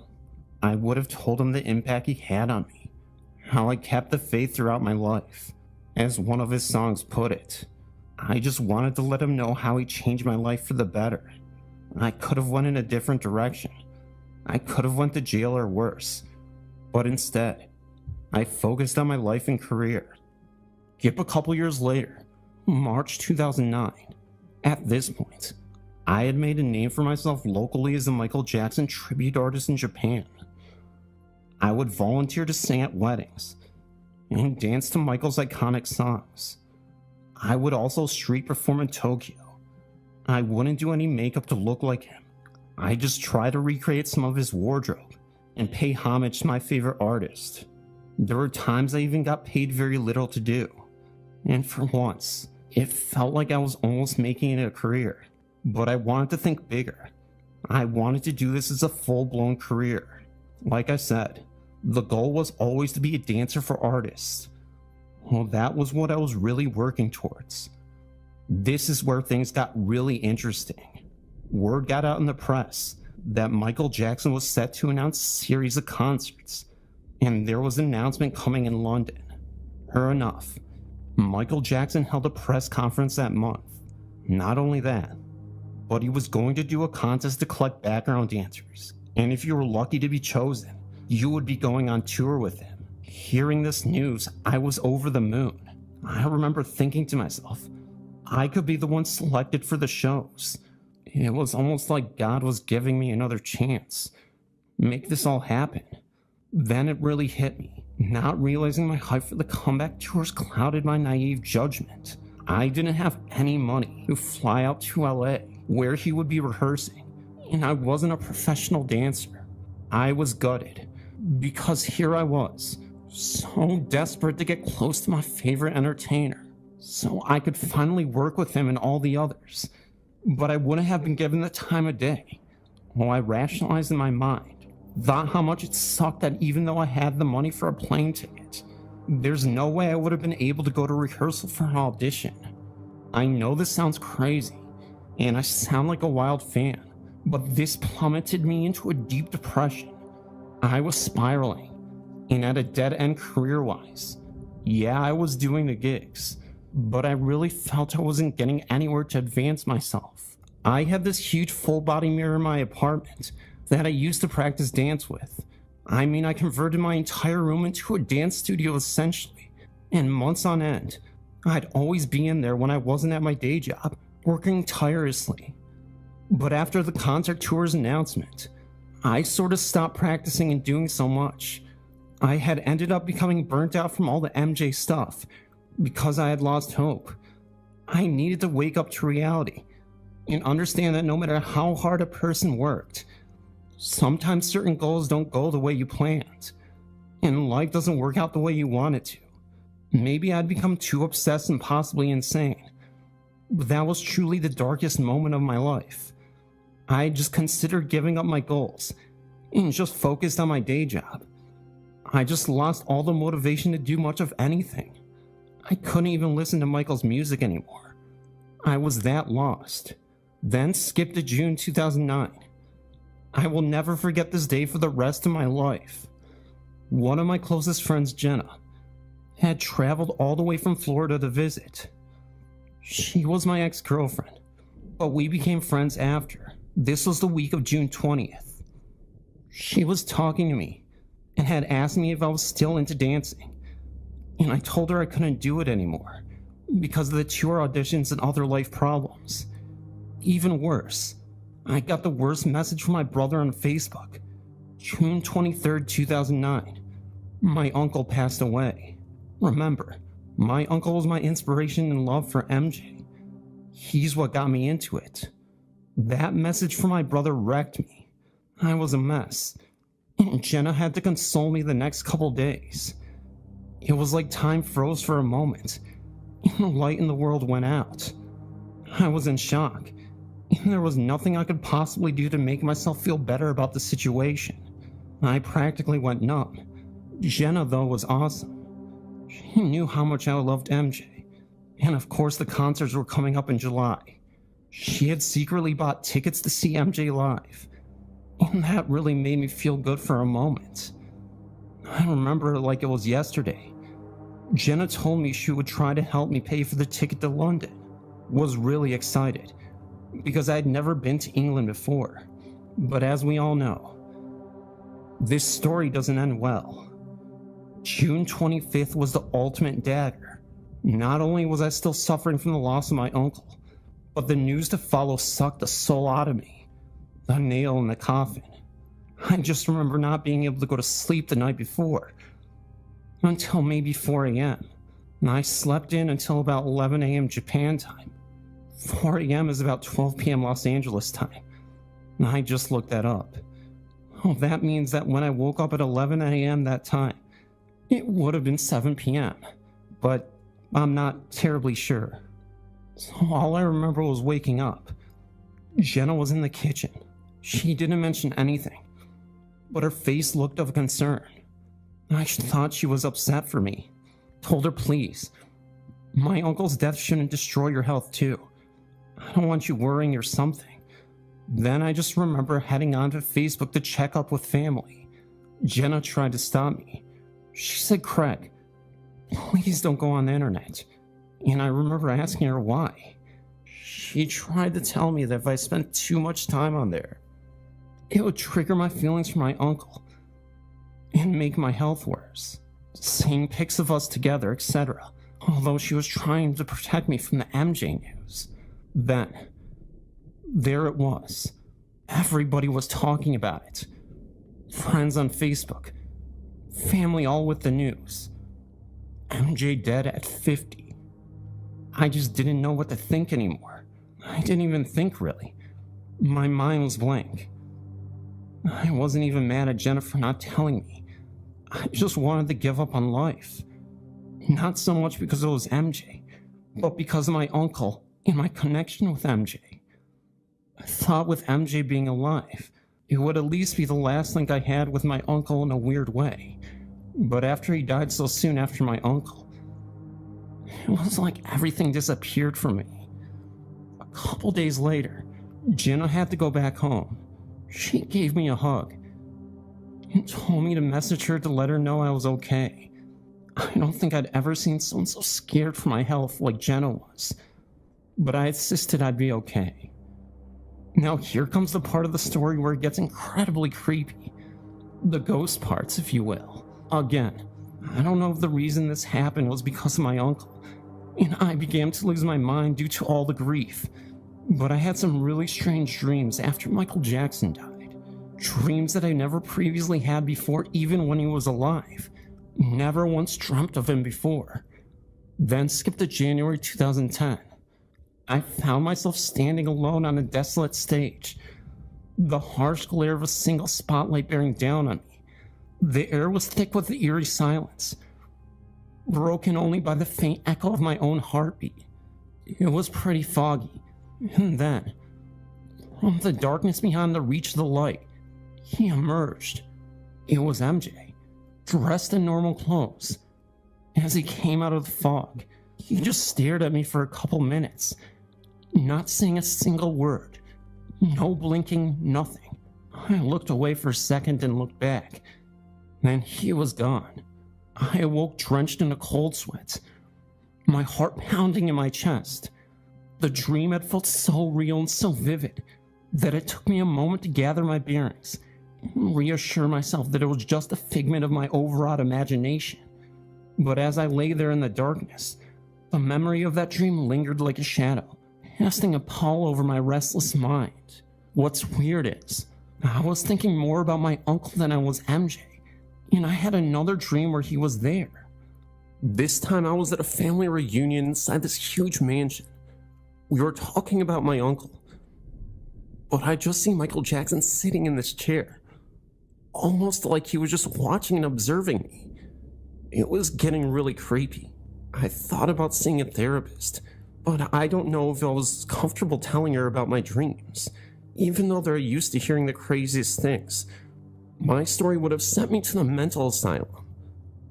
I would have told him the impact he had on me, how I kept the faith throughout my life. As one of his songs put it, I just wanted to let him know how he changed my life for the better. I could have went in a different direction. I could have went to jail or worse, but instead, I focused on my life and career. Skip a couple years later, March 2009. At this point, I had made a name for myself locally as a Michael Jackson tribute artist in Japan. I would volunteer to sing at weddings and dance to Michael's iconic songs. I would also street perform in Tokyo. I wouldn't do any makeup to look like him. I just try to recreate some of his wardrobe and pay homage to my favorite artist. There were times I even got paid very little to do. And for once, it felt like I was almost making it a career. But I wanted to think bigger. I wanted to do this as a full-blown career. Like I said, the goal was always to be a dancer for artists. Well, that was what I was really working towards. This is where things got really interesting. Word got out in the press that Michael Jackson was set to announce a series of concerts, and there was an announcement coming in London. Sure enough, Michael Jackson held a press conference that month. Not only that, but he was going to do a contest to collect background dancers, and if you were lucky to be chosen, you would be going on tour with him. Hearing this news, I was over the moon. I remember thinking to myself, I could be the one selected for the shows. It was almost like God was giving me another chance. Make this all happen. Then it really hit me. Not realizing my hype for the comeback tours clouded my naive judgment. I didn't have any money to fly out to LA, where he would be rehearsing, and I wasn't a professional dancer. I was gutted, because here I was, so desperate to get close to my favorite entertainer, so I could finally work with him and all the others, but I wouldn't have been given the time of day. Well, I rationalized in my mind, thought how much it sucked that even though I had the money for a plane ticket, there's no way I would have been able to go to rehearsal for an audition. I know this sounds crazy, and I sound like a wild fan, but this plummeted me into a deep depression. I was spiraling, and at a dead end career-wise. Yeah, I was doing the gigs, but I really felt I wasn't getting anywhere to advance myself. I had this huge full-body mirror in my apartment that I used to practice dance with. I mean, I converted my entire room into a dance studio essentially, and months on end, I'd always be in there when I wasn't at my day job, working tirelessly. But after the concert tour's announcement, I sort of stopped practicing and doing so much. I had ended up becoming burnt out from all the MJ stuff because I had lost hope. I needed to wake up to reality and understand that no matter how hard a person worked, sometimes certain goals don't go the way you planned, and life doesn't work out the way you want it to. Maybe I'd become too obsessed and possibly insane, but that was truly the darkest moment of my life. I just considered giving up my goals and just focused on my day job. I just lost all the motivation to do much of anything. I couldn't even listen to Michael's music anymore. I was that lost. Then skip to June 2009. I will never forget this day for the rest of my life. One of my closest friends, Jenna, had traveled all the way from Florida to visit. She was my ex-girlfriend, but we became friends after. This was the week of June 20th. She was talking to me and had asked me if I was still into dancing, and I told her I couldn't do it anymore because of the tour auditions and other life problems. Even worse, I got the worst message from my brother on Facebook. June 23rd, 2009. My uncle passed away. Remember, my uncle was my inspiration and love for MJ. He's what got me into it. That message from my brother wrecked me. I was a mess, and Jenna had to console me the next couple days. It was like time froze for a moment, and the light in the world went out. I was in shock, and there was nothing I could possibly do to make myself feel better about the situation. I practically went numb. Jenna, though, was awesome. She knew how much I loved MJ, and of course the concerts were coming up in July. She had secretly bought tickets to see MJ live, and that really made me feel good for a moment. I remember it like it was yesterday. Jenna told me she would try to help me pay for the ticket to London. Was really excited, because I had never been to England before. But as we all know, this story doesn't end well. June 25th was the ultimate dagger. Not only was I still suffering from the loss of my uncle, but the news to follow sucked the soul out of me. The nail in the coffin. I just remember not being able to go to sleep the night before, until maybe 4 a.m. And I slept in until about 11 a.m. Japan time. 4 a.m. is about 12 p.m. Los Angeles time. And I just looked that up. Oh, that means that when I woke up at 11 a.m. that time, it would have been 7 p.m. But I'm not terribly sure. So all I remember was waking up. Jenna was in the kitchen. She didn't mention anything, but her face looked of concern. I thought she was upset for me. Told her, please, my uncle's death shouldn't destroy your health too. I don't want you worrying or something. Then I just remember heading onto Facebook to check up with family. Jenna tried to stop me. She said, Craig, please don't go on the internet. And I remember asking her why. She tried to tell me that if I spent too much time on there, it would trigger my feelings for my uncle and make my health worse. Seeing pics of us together, etc. Although she was trying to protect me from the MJ news. Then, there it was. Everybody was talking about it. Friends on Facebook. Family all with the news. MJ dead at 50. I just didn't know what to think anymore. I didn't even think, really. My mind was blank. I wasn't even mad at Jennifer not telling me. I just wanted to give up on life. Not so much because it was MJ, but because of my uncle and my connection with MJ. I thought with MJ being alive, it would at least be the last link I had with my uncle in a weird way. But after he died so soon after my uncle, it was like everything disappeared from me. A couple days later, Jenna had to go back home. She gave me a hug and told me to message her to let her know I was okay. I don't think I'd ever seen someone so scared for my health like Jenna was, but I insisted I'd be okay. Now here comes the part of the story where it gets incredibly creepy. The ghost parts, if you will. Again, I don't know if the reason this happened was because of my uncle, and I began to lose my mind due to all the grief. But I had some really strange dreams after Michael Jackson died. Dreams that I never previously had before, even when he was alive. Never once dreamt of him before. Then skip to January 2010. I found myself standing alone on a desolate stage. The harsh glare of a single spotlight bearing down on me. The air was thick with the eerie silence, broken only by the faint echo of my own heartbeat. It was pretty foggy. And then, from the darkness behind the reach of the light, he emerged. It was MJ, dressed in normal clothes. As he came out of the fog, he just stared at me for a couple minutes, not saying a single word. No blinking, nothing. I looked away for a second and looked back. Then he was gone. I awoke drenched in a cold sweat, my heart pounding in my chest. The dream had felt so real and so vivid that it took me a moment to gather my bearings and reassure myself that it was just a figment of my overwrought imagination. But as I lay there in the darkness, The memory of that dream lingered like a shadow, casting a pall over my restless mind. What's weird is, I was thinking more about my uncle than I was MJ, and I had another dream where he was there. This time I was at a family reunion inside this huge mansion. We were talking about my uncle, but I just see Michael Jackson sitting in this chair, almost like he was just watching and observing me. It was getting really creepy. I thought about seeing a therapist, but I don't know if I was comfortable telling her about my dreams, even though they're used to hearing the craziest things. My story would have sent me to the mental asylum.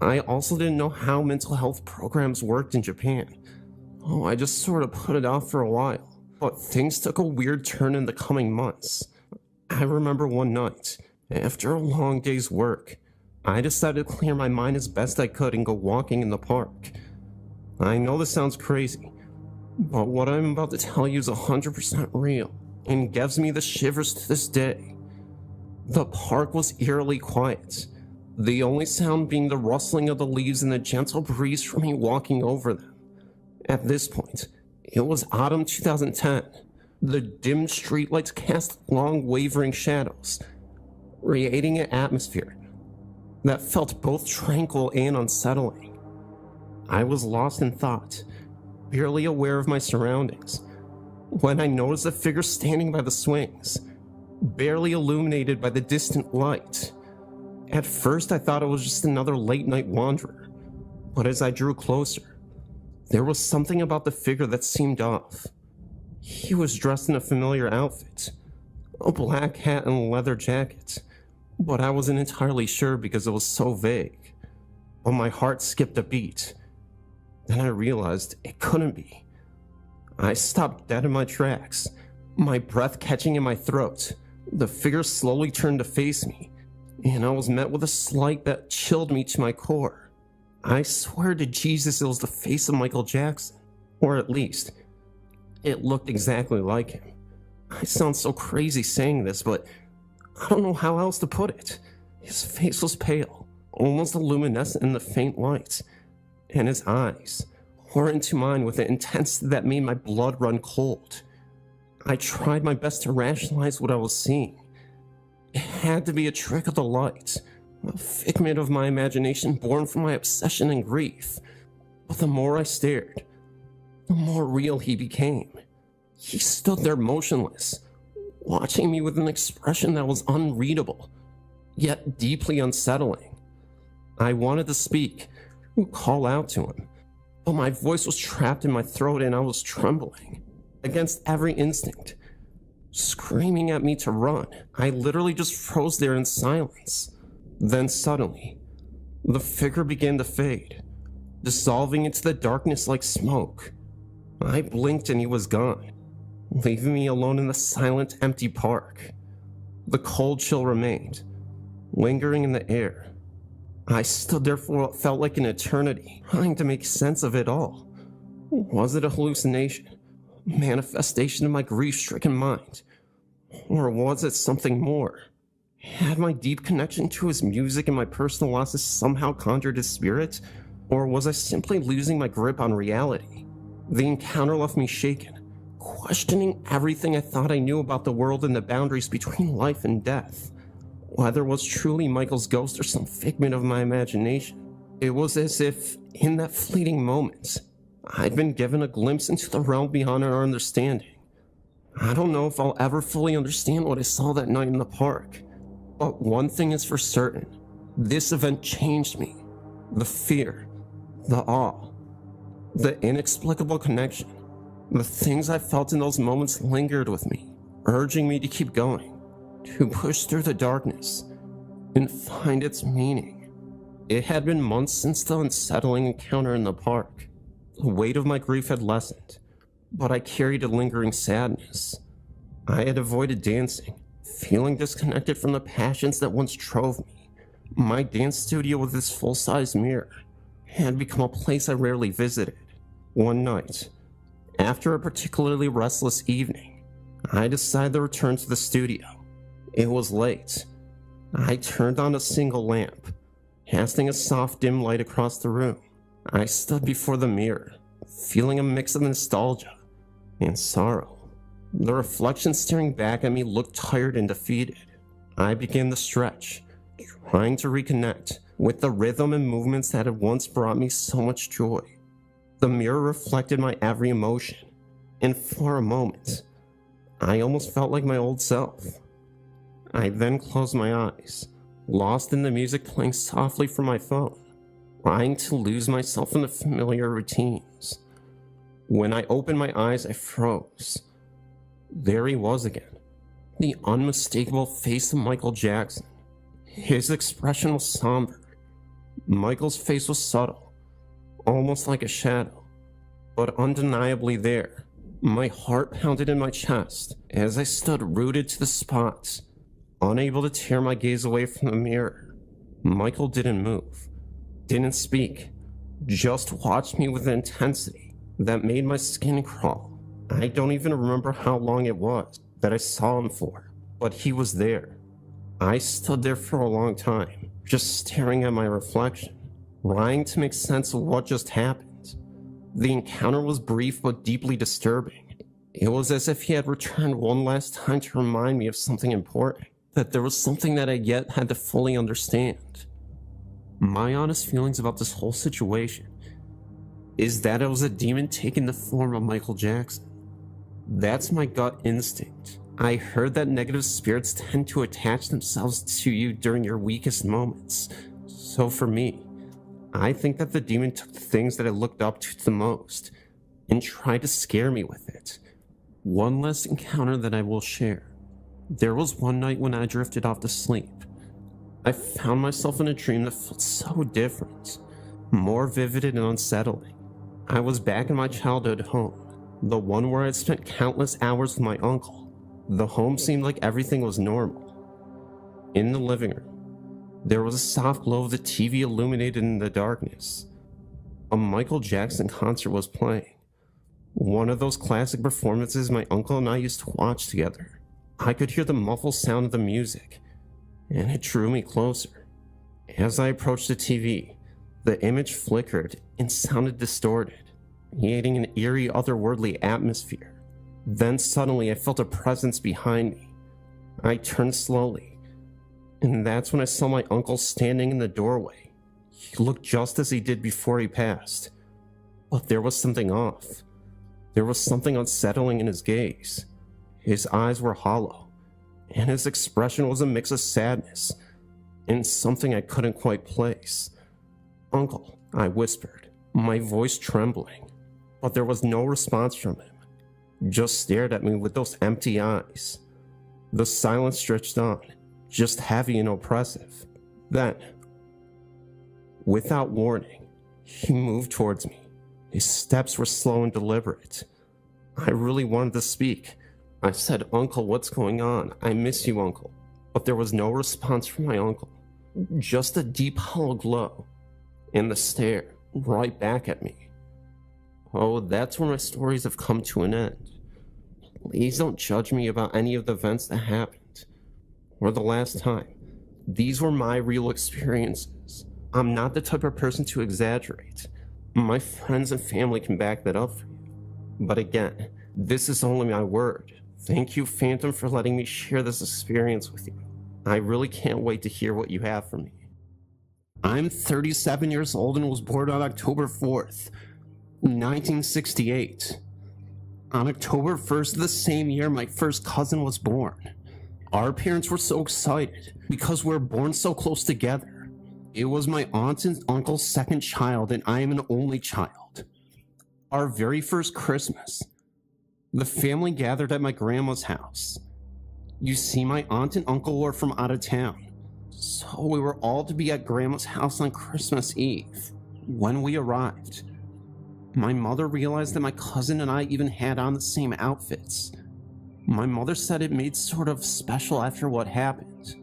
I also didn't know how mental health programs worked in Japan. Oh, I just sort of put it off for a while. But things took a weird turn in the coming months. I remember one night, after a long day's work, I decided to clear my mind as best I could and go walking in the park. I know this sounds crazy, but what I'm about to tell you is 100% real and gives me the shivers to this day. The park was eerily quiet, the only sound being the rustling of the leaves and the gentle breeze from me walking over them. At this point, it was autumn 2010. The dim streetlights cast long wavering shadows, creating an atmosphere that felt both tranquil and unsettling. I was lost in thought, barely aware of my surroundings, when I noticed a figure standing by the swings, barely illuminated by the distant light. At first I thought it was just another late-night wanderer, but as I drew closer, there was something about the figure that seemed off. He was dressed in a familiar outfit, a black hat and a leather jacket, but I wasn't entirely sure because it was so vague. But my heart skipped a beat. Then I realized it couldn't be. I stopped dead in my tracks, my breath catching in my throat. The figure slowly turned to face me, and I was met with a sight that chilled me to my core. I swear to Jesus it was the face of Michael Jackson, or at least, it looked exactly like him. I sound so crazy saying this, but I don't know how else to put it. His face was pale, almost luminescent in the faint light, and his eyes tore into mine with an intensity that made my blood run cold. I tried my best to rationalize what I was seeing. It had to be a trick of the light, a figment of my imagination born from my obsession and grief. But the more I stared, the more real he became. He stood there motionless, watching me with an expression that was unreadable, yet deeply unsettling. I wanted to speak, call out to him, but my voice was trapped in my throat and I was trembling against every instinct, screaming at me to run. I literally just froze there in silence. Then suddenly, the figure began to fade, dissolving into the darkness like smoke. I blinked and he was gone, leaving me alone in the silent, empty park. The cold chill remained, lingering in the air. I stood there for what felt like an eternity, trying to make sense of it all. Was it a hallucination, a manifestation of my grief-stricken mind? Or was it something more? Had my deep connection to his music and my personal losses somehow conjured his spirit? Or was I simply losing my grip on reality? The encounter left me shaken, questioning everything I thought I knew about the world and the boundaries between life and death. Whether it was truly Michael's ghost or some figment of my imagination, it was as if, in that fleeting moment, I'd been given a glimpse into the realm beyond our understanding. I don't know if I'll ever fully understand what I saw that night in the park, but one thing is for certain, this event changed me. The fear, the awe, the inexplicable connection, the things I felt in those moments lingered with me, urging me to keep going, to push through the darkness and find its meaning. It had been months since the unsettling encounter in the park. The weight of my grief had lessened, but I carried a lingering sadness. I had avoided dancing, feeling disconnected from the passions that once drove me. My dance studio with its full-size mirror had become a place I rarely visited. One night, after a particularly restless evening, I decided to return to the studio. It was late. I turned on a single lamp, casting a soft dim light across the room. I stood before the mirror, feeling a mix of nostalgia and sorrow. The reflection staring back at me looked tired and defeated. I began to stretch, trying to reconnect with the rhythm and movements that had once brought me so much joy. The mirror reflected my every emotion, and for a moment, I almost felt like my old self. I then closed my eyes, lost in the music playing softly from my phone, trying to lose myself in the familiar routines. When I opened my eyes, I froze. There he was again, the unmistakable face of Michael Jackson. His expression was somber. Michael's face was subtle, almost like a shadow, but undeniably there. My heart pounded in my chest as I stood rooted to the spot, unable to tear my gaze away from the mirror. Michael didn't move, didn't speak, just watched me with an intensity that made my skin crawl. I don't even remember how long it was that I saw him for, but he was there. I stood there for a long time, just staring at my reflection, trying to make sense of what just happened. The encounter was brief but deeply disturbing. It was as if he had returned one last time to remind me of something important, that there was something that I yet had to fully understand. My honest feelings about this whole situation is that it was a demon taking the form of Michael Jackson. That's my gut instinct. I heard that negative spirits tend to attach themselves to you during your weakest moments. So for me, I think that the demon took the things that I looked up to the most and tried to scare me with it. One last encounter that I will share. There was one night when I drifted off to sleep. I found myself in a dream that felt so different, more vivid and unsettling. I was back in my childhood home, the one where I'd spent countless hours with my uncle. The home seemed like everything was normal. In the living room, there was a soft glow of the TV illuminated in the darkness. A Michael Jackson concert was playing. One of those classic performances my uncle and I used to watch together. I could hear the muffled sound of the music, and it drew me closer. As I approached the TV, the image flickered and sounded distorted, creating an eerie, otherworldly atmosphere. Then suddenly I felt a presence behind me. I turned slowly, and that's when I saw my uncle standing in the doorway. He looked just as he did before he passed, but there was something off. There was something unsettling in his gaze. His eyes were hollow, and his expression was a mix of sadness and something I couldn't quite place. "Uncle," I whispered, my voice trembling, but there was no response from him. Just stared at me with those empty eyes. The silence stretched on, just heavy and oppressive. Then, without warning, he moved towards me. His steps were slow and deliberate. I really wanted to speak. I said, "Uncle, what's going on? I miss you, Uncle." But there was no response from my uncle. Just a deep hollow glow, and the stare right back at me. Oh, that's where my stories have come to an end. Please don't judge me about any of the events that happened, or the last time. These were my real experiences. I'm not the type of person to exaggerate. My friends and family can back that up for you. But again, this is only my word. Thank you, Phantom, for letting me share this experience with you. I really can't wait to hear what you have for me. I'm 37 years old and was born on October 4th, 1968. On October 1st of the same year, my first cousin was born. Our parents were so excited because we were born so close together. It was my aunt and uncle's second child, and I am an only child. Our very first Christmas, the family gathered at my grandma's house. You see, my aunt and uncle were from out of town, so we were all to be at grandma's house on Christmas Eve. When we arrived, my mother realized that my cousin and I even had on the same outfits. My mother said it made sort of special after what happened.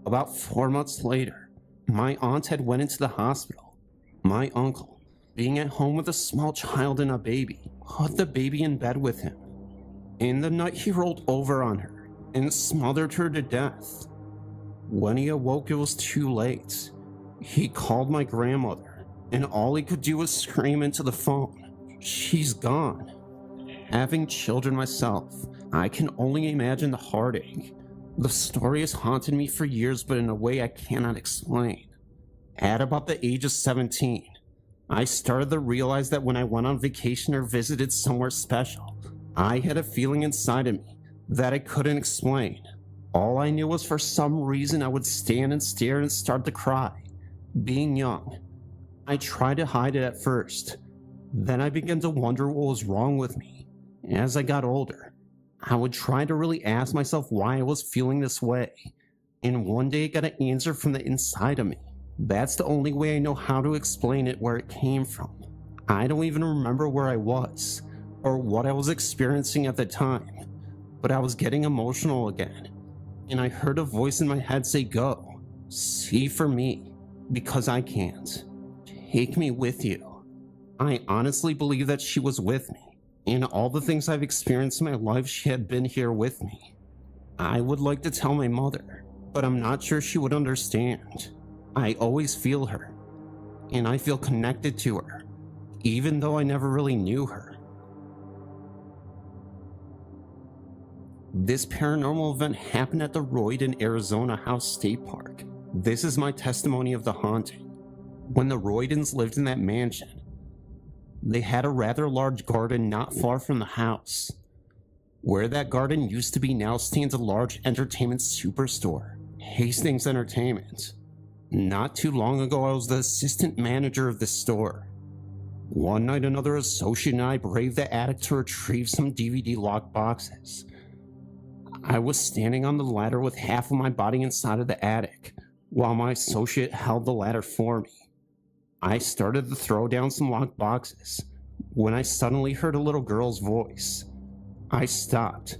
About 4 months later, my aunt had went into the hospital. My uncle, being at home with a small child and a baby, put the baby in bed with him. In the night, he rolled over on her and smothered her to death. When he awoke, it was too late. He called my grandmother, and all he could do was scream into the phone. She's gone. Having children myself, I can only imagine the heartache. The story has haunted me for years, but in a way I cannot explain. At about the age of 17, I started to realize that when I went on vacation or visited somewhere special, I had a feeling inside of me that I couldn't explain. All I knew was for some reason I would stand and stare and start to cry. Being young, I tried to hide it at first. Then I began to wonder what was wrong with me. As I got older, I would try to really ask myself why I was feeling this way. And one day I got an answer from the inside of me. That's the only way I know how to explain it, where it came from. I don't even remember where I was or what I was experiencing at the time, but I was getting emotional again. And I heard a voice in my head say, "Go, see for me, because I can't. Take me with you." I honestly believe that she was with me. In all the things I've experienced in my life, she had been here with me. I would like to tell my mother, but I'm not sure she would understand. I always feel her, and I feel connected to her, even though I never really knew her. This paranormal event happened at the Royden, Arizona House State Park. This is my testimony of the haunting. When the Roydens lived in that mansion, they had a rather large garden not far from the house. Where that garden used to be now stands a large entertainment superstore, Hastings Entertainment. Not too long ago, I was the assistant manager of this store. One night, another associate and I braved the attic to retrieve some DVD lock boxes. I was standing on the ladder with half of my body inside of the attic, while my associate held the ladder for me. I started to throw down some locked boxes when I suddenly heard a little girl's voice. I stopped,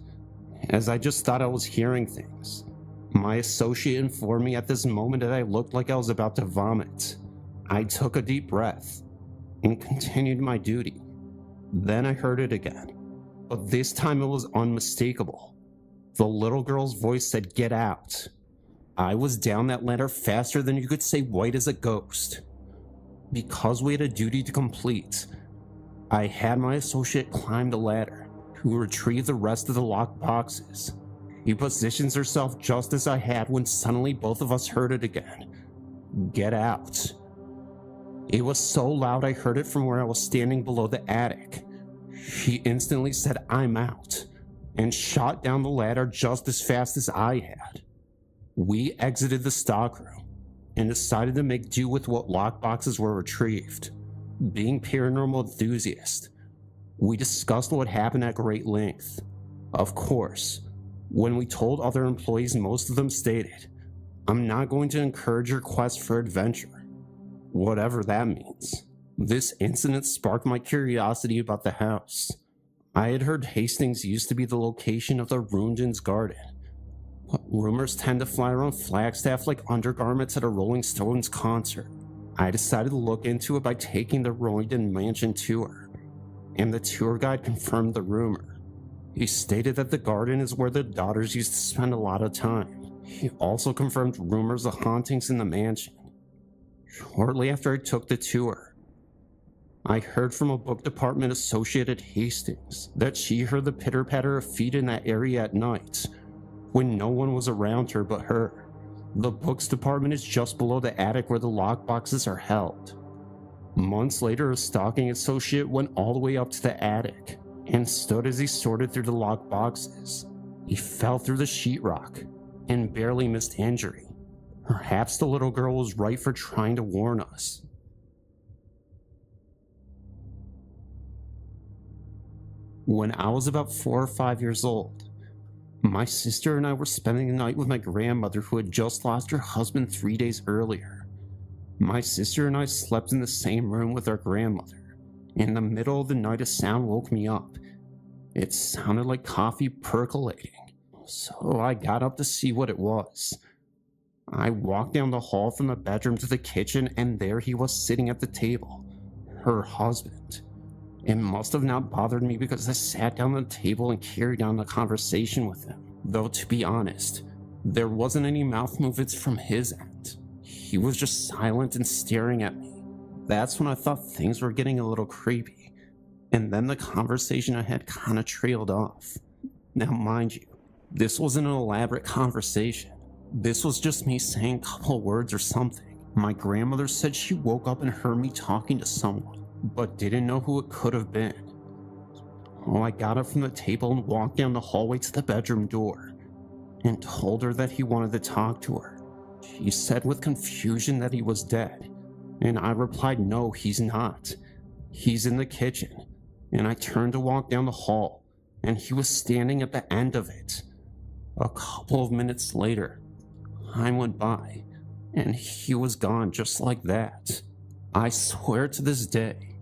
as I just thought I was hearing things. My associate informed me at this moment that I looked like I was about to vomit. I took a deep breath and continued my duty. Then I heard it again, but this time it was unmistakable. The little girl's voice said, "Get out." I was down that ladder faster than you could say white as a ghost. Because we had a duty to complete, I had my associate climb the ladder to retrieve the rest of the locked boxes. She positions herself just as I had when suddenly both of us heard it again. "Get out." It was so loud I heard it from where I was standing below the attic. She instantly said, "I'm out," and shot down the ladder just as fast as I had. We exited the stockroom and decided to make do with what lockboxes were retrieved. Being paranormal enthusiasts, we discussed what happened at great length. Of course, when we told other employees, most of them stated, "I'm not going to encourage your quest for adventure," whatever that means. This incident sparked my curiosity about the house. I had heard Hastings used to be the location of the Roonden's garden, but rumors tend to fly around Flagstaff like undergarments at a Rolling Stones concert. I decided to look into it by taking the Royden Mansion tour, and the tour guide confirmed the rumor. He stated that the garden is where the daughters used to spend a lot of time. He also confirmed rumors of hauntings in the mansion. Shortly after I took the tour, I heard from a book department associate at Hastings that she heard the pitter-patter of feet in that area at night when no one was around her but her. The books department is just below the attic where the lockboxes are held. Months later, a stalking associate went all the way up to the attic and stood as he sorted through the locked boxes. He fell through the sheetrock and barely missed injury. Perhaps the little girl was right for trying to warn us. When I was about 4 or 5 years old, my sister and I were spending the night with my grandmother, who had just lost her husband 3 days earlier. My sister and I slept in the same room with our grandmother. In the middle of the night, a sound woke me up. It sounded like coffee percolating, so I got up to see what it was. I walked down the hall from the bedroom to the kitchen, and there he was sitting at the table, her husband. It must have not bothered me because I sat down at the table and carried on the conversation with him. Though, to be honest, there wasn't any mouth movements from his end. He was just silent and staring at me. That's when I thought things were getting a little creepy. And then the conversation I had kind of trailed off. Now, mind you, this wasn't an elaborate conversation. This was just me saying a couple words or something. My grandmother said she woke up and heard me talking to someone, but didn't know who it could have been. Oh, I got up from the table and walked down the hallway to the bedroom door and told her that he wanted to talk to her. She said with confusion that he was dead, and I replied, no, he's not. He's in the kitchen. And I turned to walk down the hall, and he was standing at the end of it. A couple of minutes later, time went by, and he was gone just like that. I swear to this day,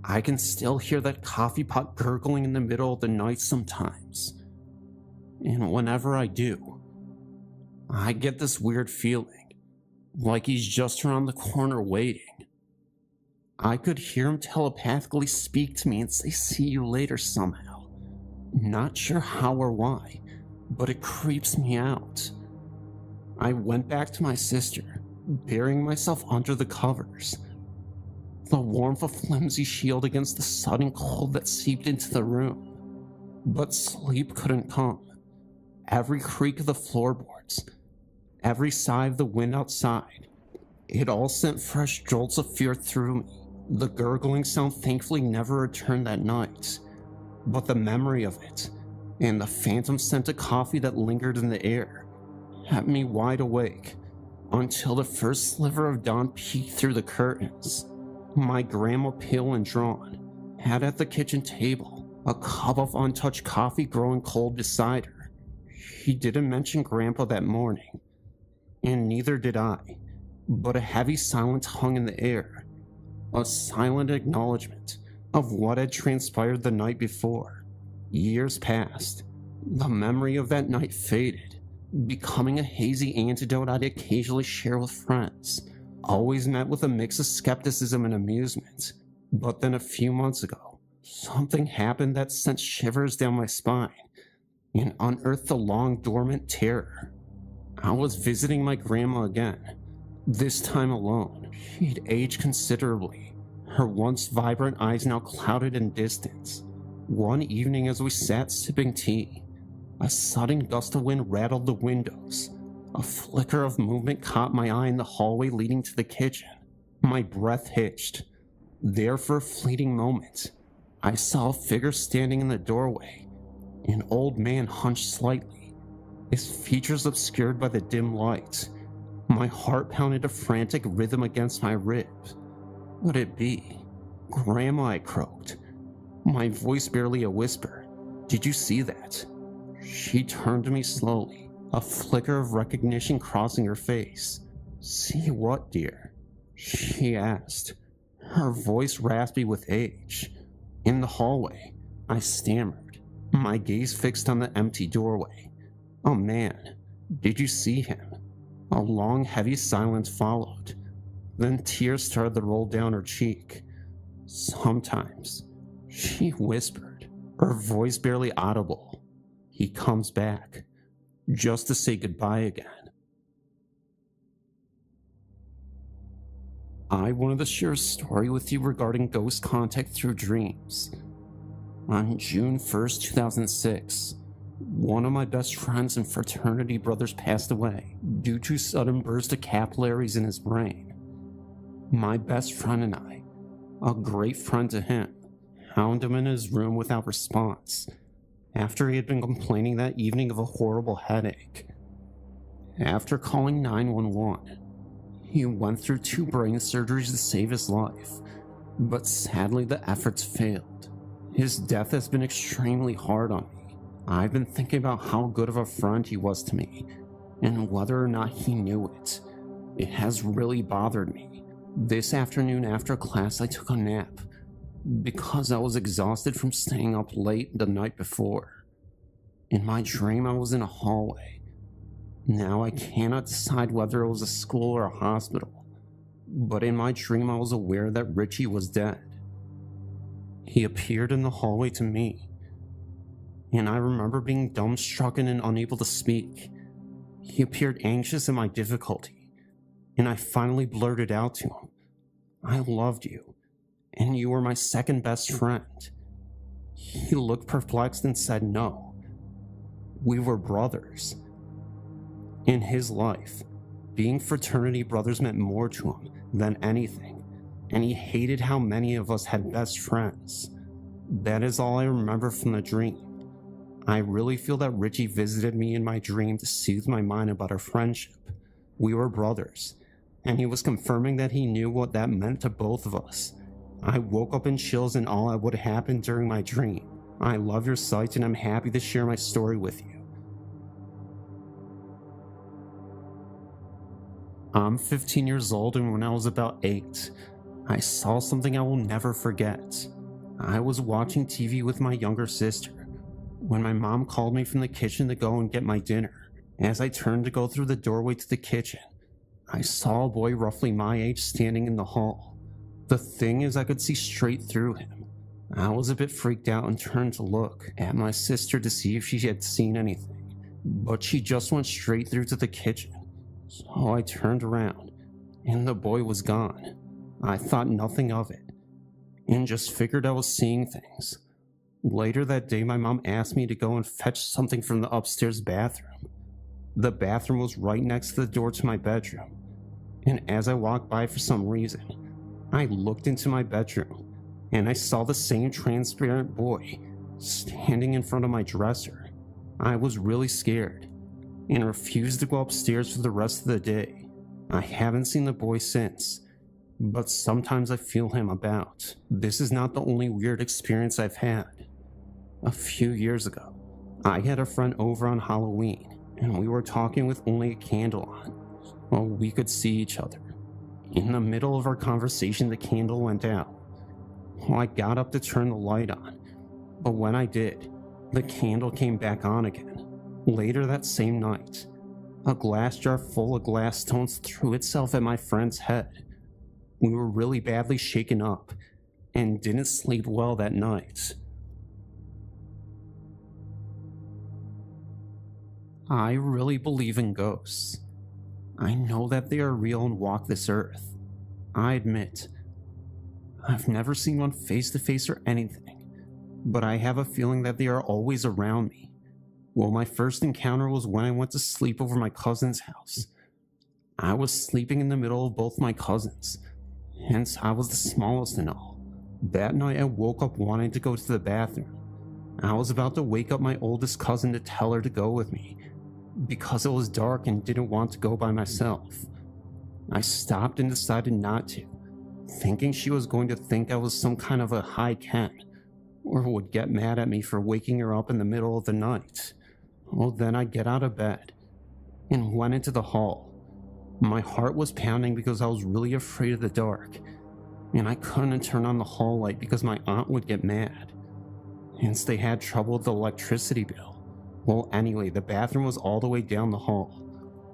I can still hear that coffee pot gurgling in the middle of the night sometimes. And whenever I do, I get this weird feeling, like he's just around the corner waiting. I could hear him telepathically speak to me and say, "See you later," somehow. Not sure how or why, but it creeps me out. I went back to my sister, burying myself under the covers. The warmth of flimsy shield against the sudden cold that seeped into the room. But sleep couldn't come. Every creak of the floorboards, every sigh of the wind outside, it all sent fresh jolts of fear through me. The gurgling sound thankfully never returned that night, but the memory of it, and the phantom scent of coffee that lingered in the air, kept me wide awake until the first sliver of dawn peeked through the curtains. My grandma, pale and drawn, had at the kitchen table a cup of untouched coffee growing cold beside her. She didn't mention Grandpa that morning, and neither did I, but a heavy silence hung in the air, a silent acknowledgement of what had transpired the night before. Years passed. The memory of that night faded, becoming a hazy anecdote I'd occasionally share with friends, always met with a mix of skepticism and amusement. But then a few months ago, something happened that sent shivers down my spine and unearthed a long dormant terror. I was visiting my grandma again, this time alone. She'd aged considerably, her once vibrant eyes now clouded in distance. One evening as we sat sipping tea, a sudden gust of wind rattled the windows. A flicker of movement caught my eye in the hallway leading to the kitchen. My breath hitched. There for a fleeting moment, I saw a figure standing in the doorway, an old man hunched slightly, his features obscured by the dim light. My heart pounded a frantic rhythm against my ribs. Would it be? "Grandma," I croaked, my voice barely a whisper. "Did you see that?" She turned to me slowly, a flicker of recognition crossing her face. "See what, dear?" she asked, her voice raspy with age. "In the hallway," I stammered, my gaze fixed on the empty doorway. "A man. Did you see him?" A long, heavy silence followed. Then tears started to roll down her cheek. "Sometimes," she whispered, her voice barely audible, "he comes back, just to say goodbye again." I wanted to share a story with you regarding ghost contact through dreams. On June 1st, 2006, one of my best friends and fraternity brothers passed away due to sudden burst of capillaries in his brain. My best friend and I, a great friend to him, found him in his room without response after he had been complaining that evening of a horrible headache. After calling 911, he went through 2 brain surgeries to save his life, but sadly the efforts failed. His death has been extremely hard on me. I've been thinking about how good of a friend he was to me, and whether or not he knew it. It has really bothered me. This afternoon after class I took a nap, because I was exhausted from staying up late the night before. In my dream I was in a hallway. Now I cannot decide whether it was a school or a hospital, but in my dream I was aware that Richie was dead. He appeared in the hallway to me, and I remember being dumbstruck and unable to speak. He appeared anxious at my difficulty, and I finally blurted out to him, "I loved you, and you were my second best friend." He looked perplexed and said no. We were brothers. In his life, being fraternity brothers meant more to him than anything, and he hated how many of us had best friends. That is all I remember from the dream. I really feel that Richie visited me in my dream to soothe my mind about our friendship. We were brothers, and he was confirming that he knew what that meant to both of us. I woke up in chills and all that would happen during my dream. I love your site and I'm happy to share my story with you. I'm 15 years old, and when I was about 8, I saw something I will never forget. I was watching TV with my younger sister when my mom called me from the kitchen to go and get my dinner. As I turned to go through the doorway to the kitchen, I saw a boy roughly my age standing in the hall. The thing is, I could see straight through him. I was a bit freaked out and turned to look at my sister to see if she had seen anything, but she just went straight through to the kitchen. So I turned around, and the boy was gone. I thought nothing of it, and just figured I was seeing things. Later that day, my mom asked me to go and fetch something from the upstairs bathroom. The bathroom was right next to the door to my bedroom, and as I walked by for some reason, I looked into my bedroom, and I saw the same transparent boy standing in front of my dresser. I was really scared, and refused to go upstairs for the rest of the day. I haven't seen the boy since, but sometimes I feel him about. This is not the only weird experience I've had. A few years ago, I had a friend over on Halloween, and we were talking with only a candle on, while we could see each other. In the middle of our conversation, the candle went out. Well, I got up to turn the light on, but when I did, the candle came back on again. Later that same night, a glass jar full of glass stones threw itself at my friend's head. We were really badly shaken up and didn't sleep well that night. I really believe in ghosts. I know that they are real and walk this earth. I admit, I've never seen one face to face or anything, but I have a feeling that they are always around me. Well, my first encounter was when I went to sleep over my cousin's house. I was sleeping in the middle of both my cousins, hence I was the smallest and all. That night I woke up wanting to go to the bathroom. I was about to wake up my oldest cousin to tell her to go with me, because it was dark and didn't want to go by myself. I stopped and decided not to, thinking she was going to think I was some kind of a high Ken, or would get mad at me for waking her up in the middle of the night. Well, then I get out of bed and went into the hall. My heart was pounding because I was really afraid of the dark, and I couldn't turn on the hall light because my aunt would get mad. Hence they had trouble with the electricity bill. Well, anyway, the bathroom was all the way down the hall.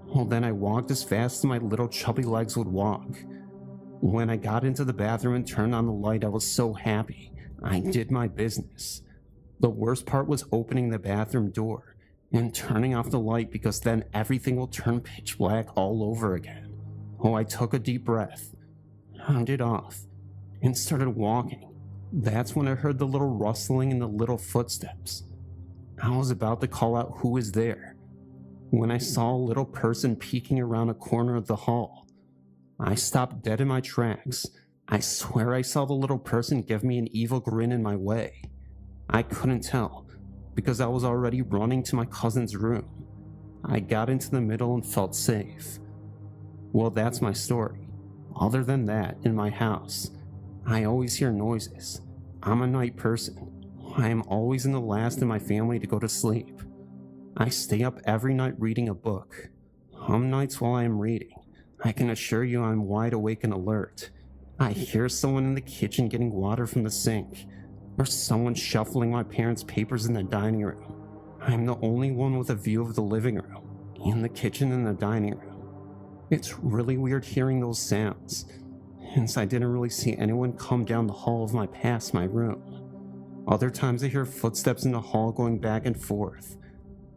Well, then I walked as fast as my little chubby legs would walk. When I got into the bathroom and turned on the light, I was so happy. I did my business. The worst part was opening the bathroom door and turning off the light, because then everything will turn pitch black all over again. Oh, I took a deep breath, turned it off, and started walking. That's when I heard the little rustling and the little footsteps. I was about to call out who is there, when I saw a little person peeking around a corner of the hall. I stopped dead in my tracks. I swear I saw the little person give me an evil grin in my way. I couldn't tell, because I was already running to my cousin's room. I got into the middle and felt safe. Well, that's my story. Other than that, in my house, I always hear noises. I'm a night person. I am always in the last in my family to go to sleep. I stay up every night reading a book. Some nights while I am reading, I can assure you I'm wide awake and alert. I hear someone in the kitchen getting water from the sink, or someone shuffling my parents' papers in the dining room. I'm the only one with a view of the living room, and the kitchen and the dining room. It's really weird hearing those sounds, hence I didn't really see anyone come down the hall of my past my room. Other times I hear footsteps in the hall going back and forth,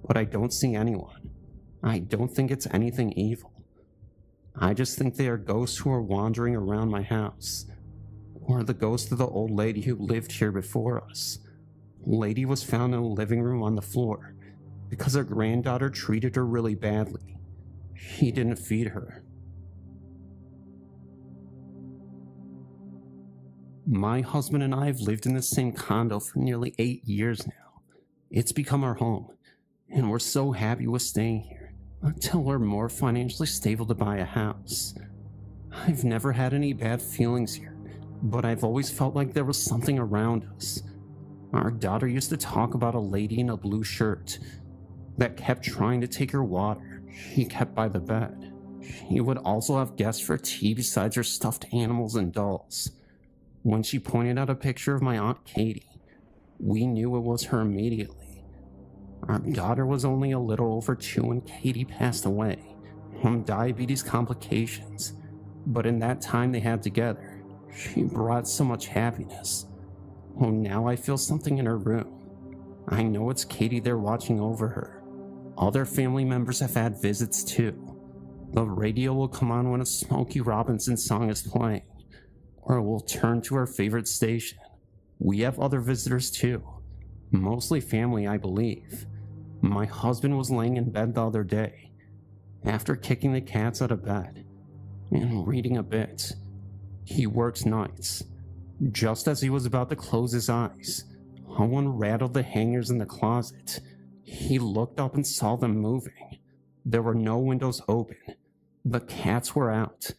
but I don't see anyone. I don't think it's anything evil. I just think they are ghosts who are wandering around my house. or the ghost of the old lady who lived here before us. Lady was found in the living room on the floor because her granddaughter treated her really badly. He didn't feed her. My husband and I have lived in the same condo for nearly 8 years now. It's become our home, and we're so happy with staying here until we're more financially stable to buy a house. I've never had any bad feelings here, but I've always felt like there was something around us. Our daughter used to talk about a lady in a blue shirt that kept trying to take her water she kept by the bed. She would also have guests for tea besides her stuffed animals and dolls. When she pointed out a picture of my Aunt Katie, we knew it was her immediately. Our daughter was only a little over 2 when Katie passed away from diabetes complications, but in that time they had together, she brought so much happiness. Oh, now I feel something in her room. I know it's Katie there watching over her. Other family members have had visits too. The radio will come on when a Smokey Robinson song is playing, or we'll turn to our favorite station. We have other visitors too, mostly family, I believe. My husband was laying in bed the other day, after kicking the cats out of bed, and reading a bit. He works nights. Just as he was about to close his eyes, someone rattled the hangers in the closet. He looked up and saw them moving. There were no windows open. The cats were out,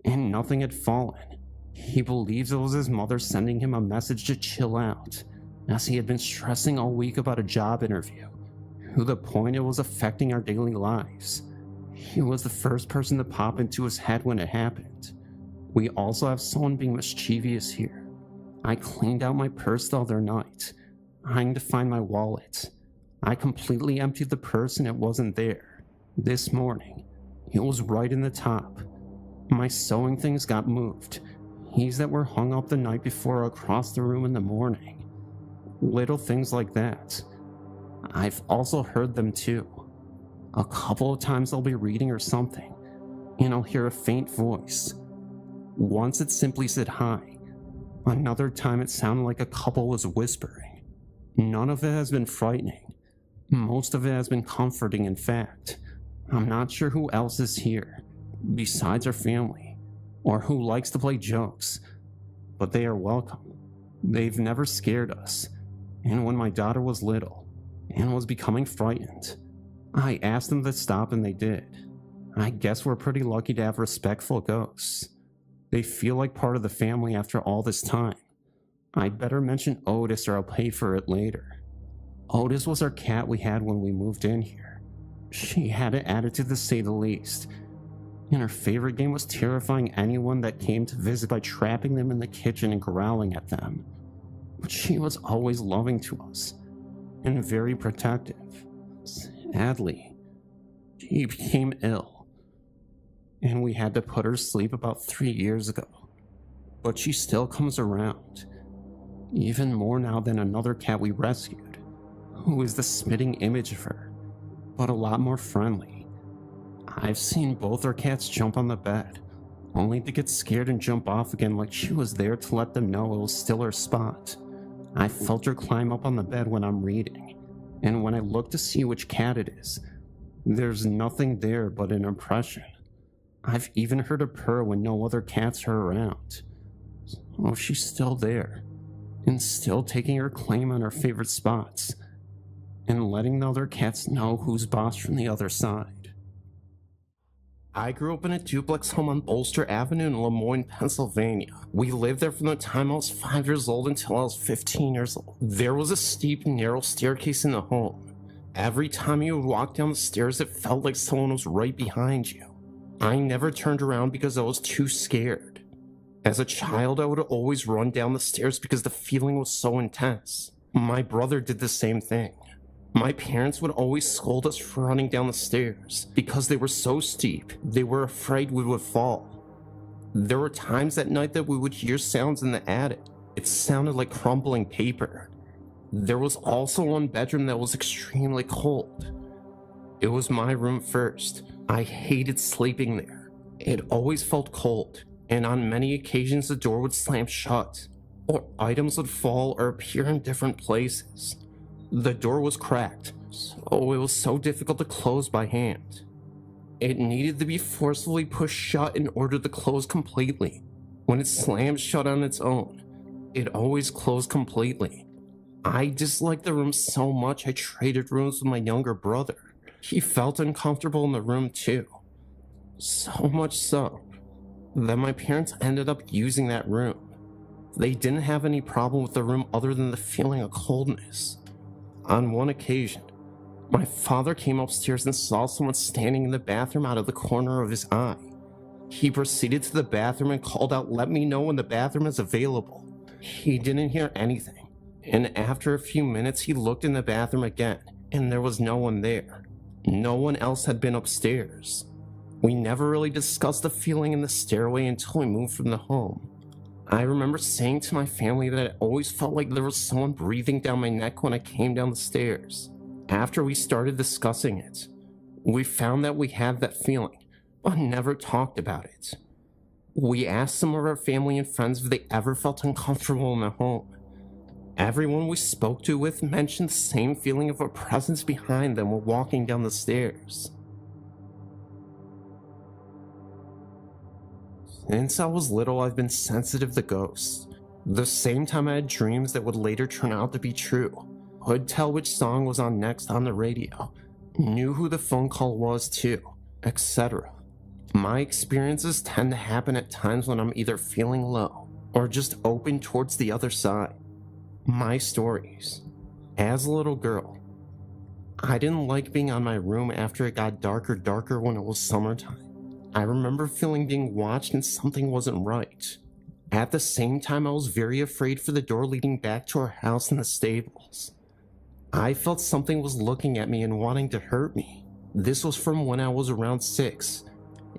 and nothing had fallen. He believes it was his mother sending him a message to chill out, as he had been stressing all week about a job interview, to the point it was affecting our daily lives. He was the first person to pop into his head when it happened. We also have someone being mischievous here. I cleaned out my purse the other night, trying to find my wallet. I completely emptied the purse and it wasn't there. This morning, it was right in the top. My sewing things got moved. Keys that were hung up the night before across the room in the morning. Little things like that. I've also heard them too. A couple of times I'll be reading or something, and I'll hear a faint voice. Once it simply said hi. Another time it sounded like a couple was whispering. None of it has been frightening. Most of it has been comforting, in fact. I'm not sure who else is here, besides our family, or who likes to play jokes, but they are welcome. They've never scared us, and when my daughter was little, and was becoming frightened, I asked them to stop and they did. I guess we're pretty lucky to have respectful ghosts. They feel like part of the family after all this time. I'd better mention Otis or I'll pay for it later. Otis was our cat we had when we moved in here. She had an attitude to say the least, and her favorite game was terrifying anyone that came to visit by trapping them in the kitchen and growling at them. But she was always loving to us, and very protective. Sadly, she became ill, and we had to put her to sleep about 3 years ago. But she still comes around, even more now than another cat we rescued, who is the spitting image of her, but a lot more friendly. I've seen both our cats jump on the bed, only to get scared and jump off again like she was there to let them know it was still her spot. I felt her climb up on the bed when I'm reading, and when I look to see which cat it is, there's nothing there but an impression. I've even heard her purr when no other cats are around. Oh, she's still there, and still taking her claim on her favorite spots, and letting the other cats know who's boss from the other side. I grew up in a duplex home on Bolster Avenue in Lemoyne, Pennsylvania. We lived there from the time I was 5 years old until I was 15 years old. There was a steep, narrow staircase in the home. Every time you would walk down the stairs, it felt like someone was right behind you. I never turned around because I was too scared. As a child, I would always run down the stairs because the feeling was so intense. My brother did the same thing. My parents would always scold us for running down the stairs because they were so steep, they were afraid we would fall. There were times at night that we would hear sounds in the attic. It sounded like crumbling paper. There was also one bedroom that was extremely cold. It was my room first. I hated sleeping there. It always felt cold, and on many occasions the door would slam shut, or items would fall or appear in different places. The door was cracked, so it was so difficult to close by hand. It needed to be forcefully pushed shut in order to close completely. When it slammed shut on its own, it always closed completely. I disliked the room so much I traded rooms with my younger brother. He felt uncomfortable in the room too. So much so that my parents ended up using that room. They didn't have any problem with the room other than the feeling of coldness. On one occasion, my father came upstairs and saw someone standing in the bathroom out of the corner of his eye. He proceeded to the bathroom and called out, "Let me know when the bathroom is available." He didn't hear anything, and after a few minutes he looked in the bathroom again, and there was no one there. No one else had been upstairs. We never really discussed the feeling in the stairway until we moved from the home. I remember saying to my family that I always felt like there was someone breathing down my neck when I came down the stairs. After we started discussing it, we found that we had that feeling, but never talked about it. We asked some of our family and friends if they ever felt uncomfortable in the home. Everyone we spoke to with mentioned the same feeling of a presence behind them while walking down the stairs. Since I was little, I've been sensitive to ghosts. The same time I had dreams that would later turn out to be true. Could tell which song was on next on the radio, knew who the phone call was too, etc. My experiences tend to happen at times when I'm either feeling low or just open towards the other side. My stories. As a little girl, I didn't like being on my room after it got darker when it was summertime. I remember feeling being watched and something wasn't right. At the same time, I was very afraid for the door leading back to our house in the stables. I felt something was looking at me and wanting to hurt me. This was from when I was around 6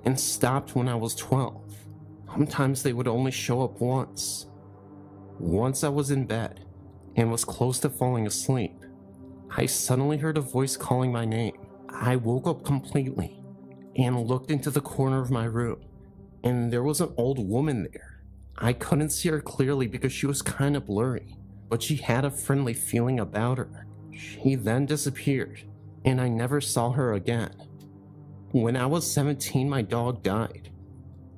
and stopped when I was 12. Sometimes they would only show up once. Once I was in bed and was close to falling asleep. I suddenly heard a voice calling my name. I woke up completely and looked into the corner of my room, and there was an old woman there. I couldn't see her clearly because she was kind of blurry, but she had a friendly feeling about her. She then disappeared, and I never saw her again. When I was 17, my dog died,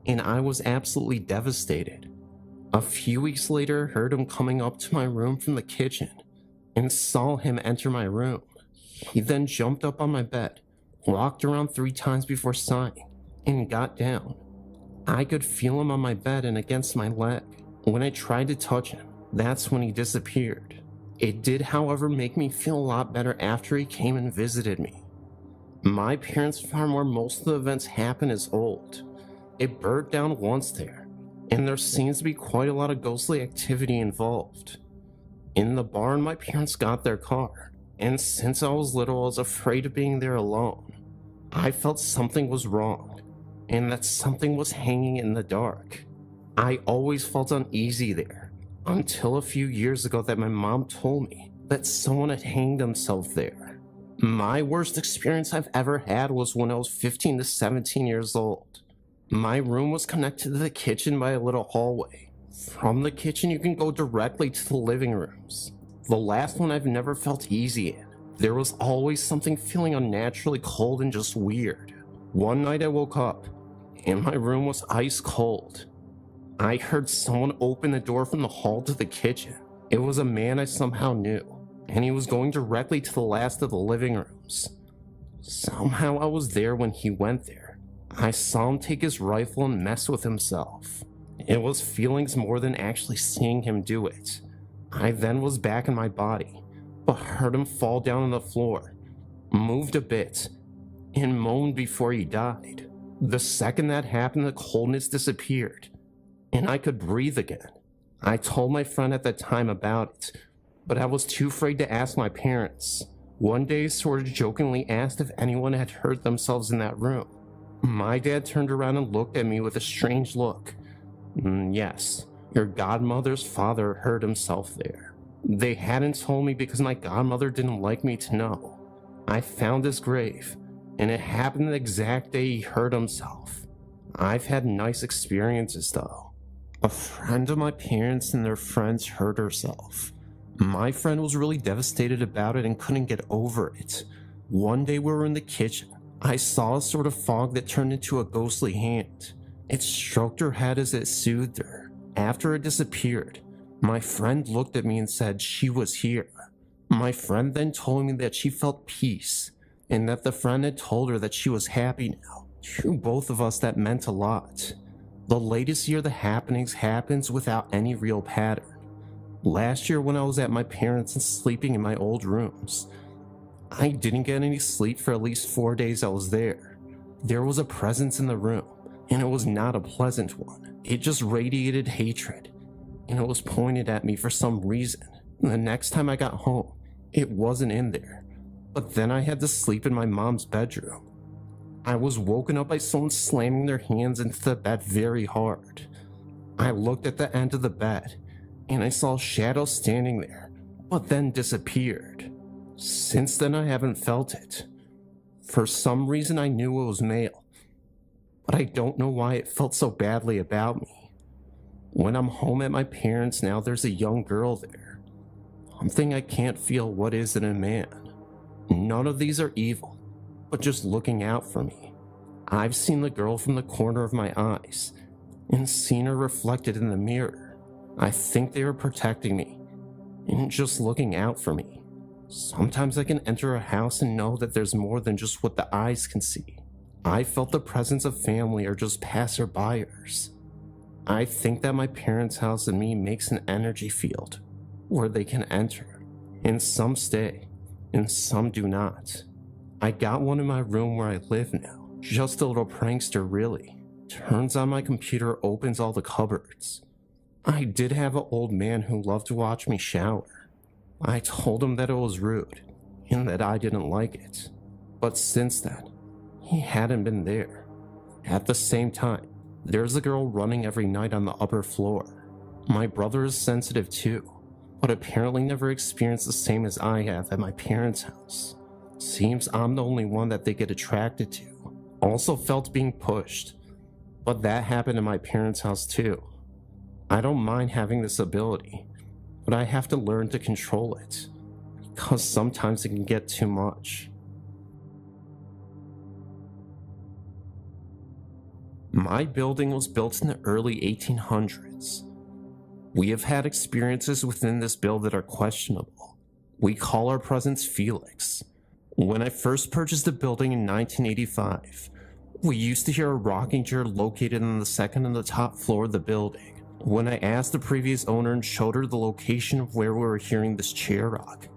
and I was absolutely devastated. A few weeks later, I heard him coming up to my room from the kitchen and saw him enter my room. He then jumped up on my bed, walked around 3 times before sighing, and got down. I could feel him on my bed and against my leg. When I tried to touch him, that's when he disappeared. It did, however, make me feel a lot better after he came and visited me. My parents' farm where most of the events happen is old. It burnt down once there, and there seems to be quite a lot of ghostly activity involved. In the barn, my parents got their car, and since I was little, I was afraid of being there alone. I felt something was wrong, and that something was hanging in the dark. I always felt uneasy there, until a few years ago that my mom told me that someone had hanged themselves there. My worst experience I've ever had was when I was 15 to 17 years old. My room was connected to the kitchen by a little hallway. From the kitchen, you can go directly to the living rooms. The last one I've never felt easy in. There was always something feeling unnaturally cold and just weird. One night I woke up, and my room was ice cold. I heard someone open the door from the hall to the kitchen. It was a man I somehow knew, and he was going directly to the last of the living rooms. Somehow I was there when he went there. I saw him take his rifle and mess with himself. It was feelings more than actually seeing him do it. I then was back in my body, but heard him fall down on the floor, moved a bit, and moaned before he died. The second that happened, the coldness disappeared, and I could breathe again. I told my friend at the time about it, but I was too afraid to ask my parents. One day, sort of jokingly asked if anyone had hurt themselves in that room. My dad turned around and looked at me with a strange look. Yes, your godmother's father hurt himself there. They hadn't told me because my godmother didn't like me to know. I found his grave, and it happened the exact day he hurt himself. I've had nice experiences though. A friend of my parents and their friends hurt herself. My friend was really devastated about it and couldn't get over it. One day we were in the kitchen. I saw a sort of fog that turned into a ghostly hand. It stroked her head as it soothed her. After it disappeared, my friend looked at me and said she was here. My friend then told me that she felt peace and that the friend had told her that she was happy now. To both of us, that meant a lot. The latest year the happenings happens without any real pattern. Last year when I was at my parents' and sleeping in my old rooms, I didn't get any sleep for at least 4 days I was there. There was a presence in the room, and it was not a pleasant one. It just radiated hatred, and it was pointed at me for some reason. The next time I got home, it wasn't in there, but then I had to sleep in my mom's bedroom. I was woken up by someone slamming their hands into the bed very hard. I looked at the end of the bed, and I saw a shadow standing there, but then disappeared. Since then I haven't felt it. For some reason I knew it was male, but I don't know why it felt so badly about me. When I'm home at my parents' now, there's a young girl there. Something I can't feel what is in a man. None of these are evil, but just looking out for me. I've seen the girl from the corner of my eyes, and seen her reflected in the mirror. I think they were protecting me, and just looking out for me. Sometimes I can enter a house and know that there's more than just what the eyes can see. I felt the presence of family or just passerbyers. I think that my parents' house and me makes an energy field where they can enter, and some stay, and some do not. I got one in my room where I live now. Just a little prankster, really. Turns on my computer, opens all the cupboards. I did have an old man who loved to watch me shower. I told him that it was rude, and that I didn't like it. But since then, he hadn't been there. At the same time, there's a girl running every night on the upper floor. My brother is sensitive too, but apparently never experienced the same as I have at my parents' house. Seems I'm the only one that they get attracted to. Also felt being pushed, but that happened in my parents' house too. I don't mind having this ability, but I have to learn to control it, because sometimes it can get too much. My building was built in the early 1800s. We have had experiences within this build that are questionable. We call our presence Felix. When I first purchased the building in 1985, we used to hear a rocking chair located on the second and the top floor of the building. When I asked the previous owner and showed her the location of where we were hearing this chair rock,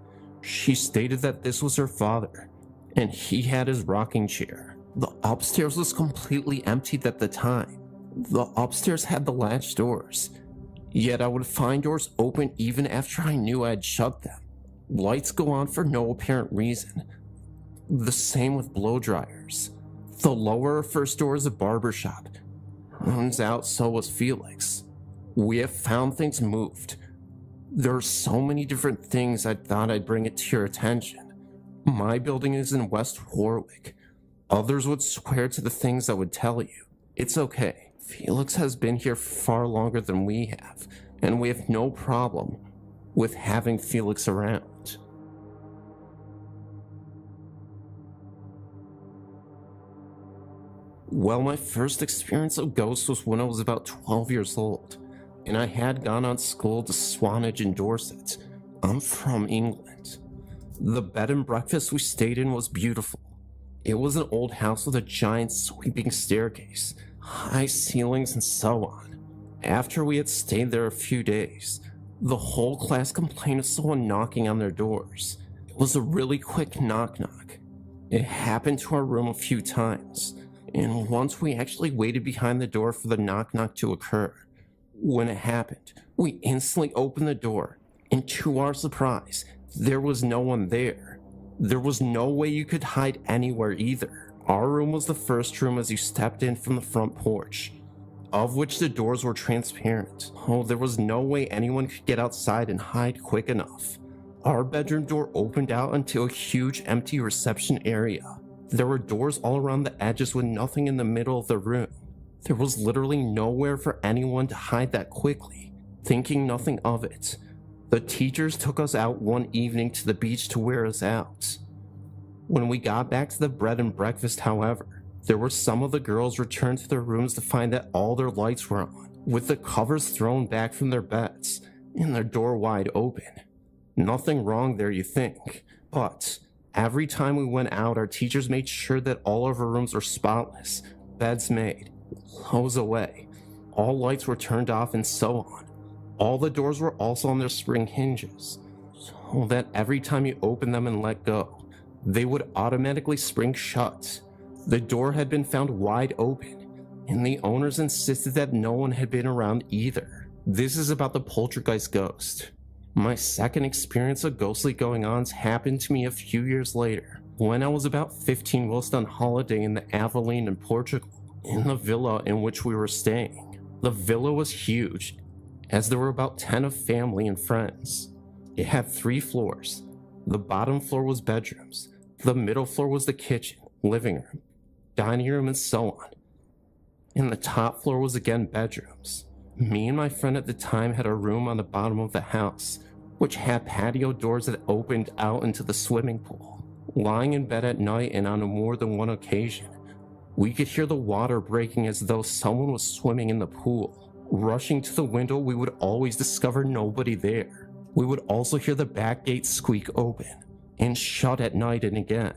she stated that this was her father, and he had his rocking chair. The upstairs was completely emptied at the time. The upstairs had the latch doors, yet I would find doors open even after I knew I had shut them. Lights go on for no apparent reason. The same with blow dryers. The lower first door is a barber shop. Turns out so was Felix. We have found things moved. There are so many different things I thought I'd bring it to your attention. My building is in West Warwick. Others would swear to the things I would tell you. It's okay. Felix has been here far longer than we have, and we have no problem with having Felix around. Well, my first experience of ghosts was when I was about 12 years old, and I had gone on school to Swanage in Dorset. I'm from England. The bed and breakfast we stayed in was beautiful. It was an old house with a giant sweeping staircase, high ceilings, and so on. After we had stayed there a few days, the whole class complained of someone knocking on their doors. It was a really quick knock-knock. It happened to our room a few times, and once we actually waited behind the door for the knock-knock to occur. When it happened, we instantly opened the door, and to our surprise, there was no one there. There was no way you could hide anywhere either. Our room was the first room as you stepped in from the front porch, of which the doors were transparent. Oh, there was no way anyone could get outside and hide quick enough. Our bedroom door opened out into a huge empty reception area. There were doors all around the edges with nothing in the middle of the room. There was literally nowhere for anyone to hide that quickly. Thinking nothing of it, the teachers took us out one evening to the beach to wear us out. When we got back to the bread and breakfast, however, there were some of the girls returned to their rooms to find that all their lights were on, with the covers thrown back from their beds, and their door wide open. Nothing wrong there, you think, but every time we went out, our teachers made sure that all of our rooms were spotless, beds made, clothes away, all lights were turned off, and so on. All the doors were also on their spring hinges, so that every time you open them and let go, they would automatically spring shut. The door had been found wide open, and the owners insisted that no one had been around either. This is about the poltergeist ghost. My second experience of ghostly going-ons happened to me a few years later, when I was about 15 whilst on holiday in the Avellino in Portugal, in the villa in which we were staying. The villa was huge, as there were about 10 of family and friends. It had 3 floors. The bottom floor was bedrooms. The middle floor was the kitchen, living room, dining room, and so on. And the top floor was again bedrooms. Me and my friend at the time had a room on the bottom of the house, which had patio doors that opened out into the swimming pool. Lying in bed at night and on more than one occasion, we could hear the water breaking as though someone was swimming in the pool. Rushing to the window, we would always discover nobody there. We would also hear the back gate squeak open and shut at night, and again,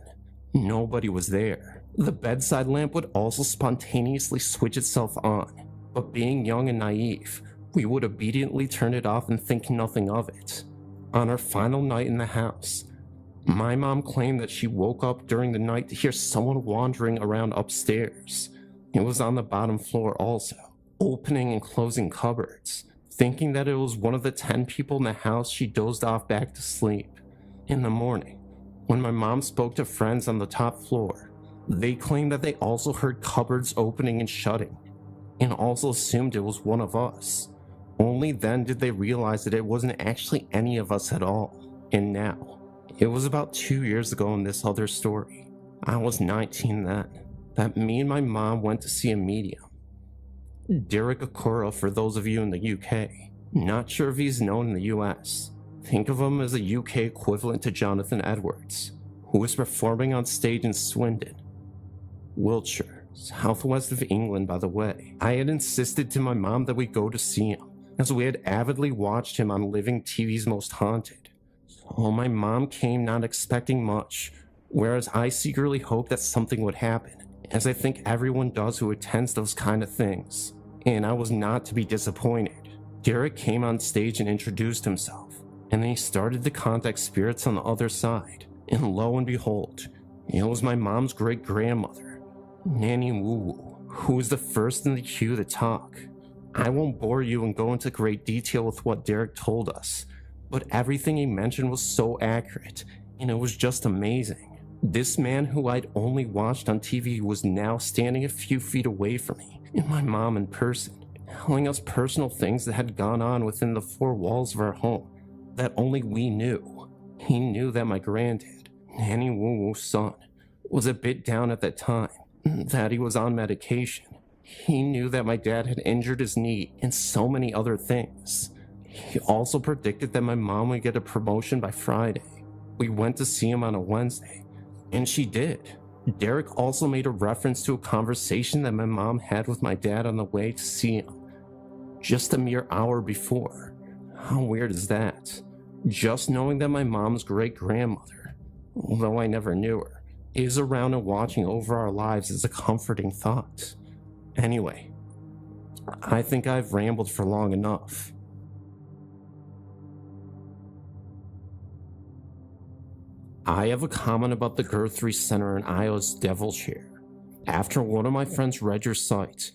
nobody was there. The bedside lamp would also spontaneously switch itself on, but being young and naive, we would obediently turn it off and think nothing of it. On our final night in the house, my mom claimed that she woke up during the night to hear someone wandering around upstairs. It was on the bottom floor also, opening and closing cupboards. Thinking that it was one of the 10 people in the house, she dozed off back to sleep. In the morning, when my mom spoke to friends on the top floor, they claimed that they also heard cupboards opening and shutting, and also assumed it was one of us. Only then did they realize that it wasn't actually any of us at all. And now, it was about 2 years ago in this other story, I was 19 then, that me and my mom went to see a medium. Derek Akura, for those of you in the UK. Not sure if he's known in the US. Think of him as a UK equivalent to Jonathan Edwards, who was performing on stage in Swindon, Wiltshire, southwest of England, by the way. I had insisted to my mom that we go to see him, as we had avidly watched him on Living TV's Most Haunted. So my mom came not expecting much, whereas I secretly hoped that something would happen, as I think everyone does who attends those kind of things, and I was not to be disappointed. Derek came on stage and introduced himself, and then he started to contact spirits on the other side, and lo and behold, it was my mom's great-grandmother, Nanny MYUU, who was the first in the queue to talk. I won't bore you and go into great detail with what Derek told us, but everything he mentioned was so accurate, and it was just amazing. This man who I'd only watched on TV was now standing a few feet away from me, and my mom in person, telling us personal things that had gone on within the 4 walls of our home that only we knew. He knew that my granddad, Nanny MYUU's son, was a bit down at that time, that he was on medication. He knew that my dad had injured his knee and so many other things. He also predicted that my mom would get a promotion by Friday. We went to see him on a Wednesday, and she did. Derek also made a reference to a conversation that my mom had with my dad on the way to see him, just a mere hour before. How weird is that? Just knowing that my mom's great-grandmother, although I never knew her, is around and watching over our lives is a comforting thought. Anyway, I think I've rambled for long enough. I have a comment about the Guthrie Center in Iowa's Devonshire. After one of my friends read your site,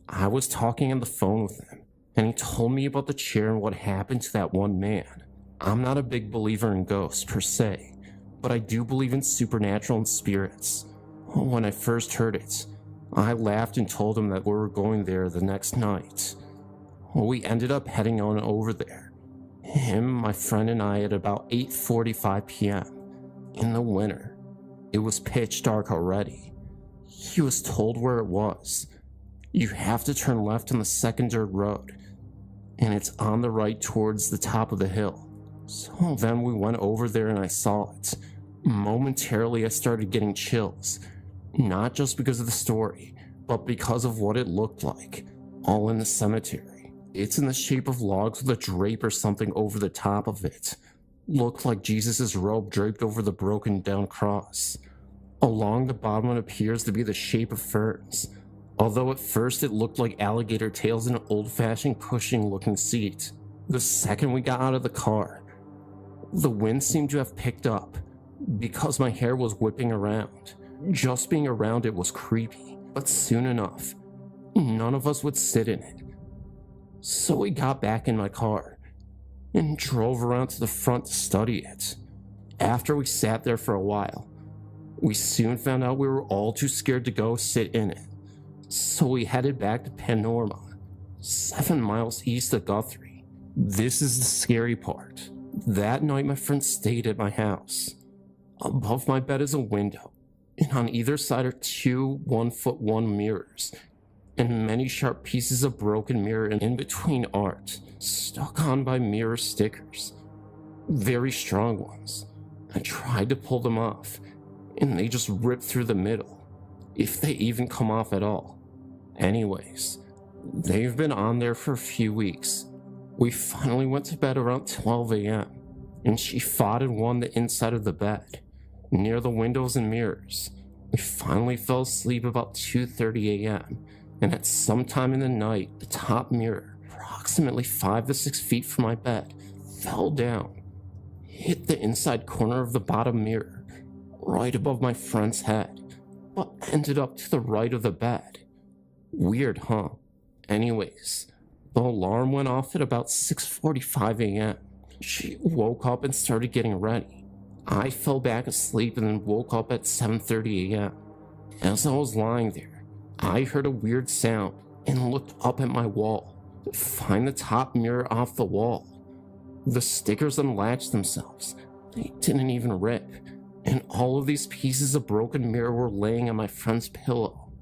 I was talking on the phone with him, and he told me about the chair and what happened to that one man. I'm not a big believer in ghosts per se, but I do believe in supernatural and spirits. When I first heard it, I laughed and told him that we were going there the next night. We ended up heading on over there. Him, my friend, and I at about 8:45 p.m. in the winter. It was pitch dark already. He was told where it was, You have to turn left on the second dirt road, and it's on the right towards the top of the hill. So then we went over there and I saw it. Momentarily I started getting chills, not just because of the story, but because of what it looked like, all in the cemetery. It's in the shape of logs with a drape or something over the top of it. Looked like Jesus' robe draped over the broken down cross. Along the bottom it appears to be the shape of ferns, although at first it looked like alligator tails in an old-fashioned cushioning-looking seat. The second we got out of the car, the wind seemed to have picked up, because my hair was whipping around. Just being around it was creepy, but soon enough, none of us would sit in it. So we got back in my car and drove around to the front to study it. After we sat there for a while, we soon found out we were all too scared to go sit in it. So we headed back to Panorama, 7 miles east of Guthrie. This is the scary part. That night my friend stayed at my house. Above my bed is a window, and on either side are 2 1-foot-1 mirrors, and many sharp pieces of broken mirror in between art, stuck on by mirror stickers. Very strong ones. I tried to pull them off, and they just ripped through the middle, if they even come off at all. Anyways, they've been on there for a few weeks. We finally went to bed around 12 a.m., and she fought and won the inside of the bed, near the windows and mirrors. We finally fell asleep about 2:30 a.m., and at some time in the night, the top mirror, approximately 5 to 6 feet from my bed, fell down, hit the inside corner of the bottom mirror, right above my friend's head, but ended up to the right of the bed. Weird, huh? Anyways, the alarm went off at about 6:45 a.m. She woke up and started getting ready. I fell back asleep and then woke up at 7:30 a.m. As I was lying there, I heard a weird sound and looked up at my wall to find the top mirror off the wall. The stickers unlatched themselves. They didn't even rip, and all of these pieces of broken mirror were laying on my friend's pillow.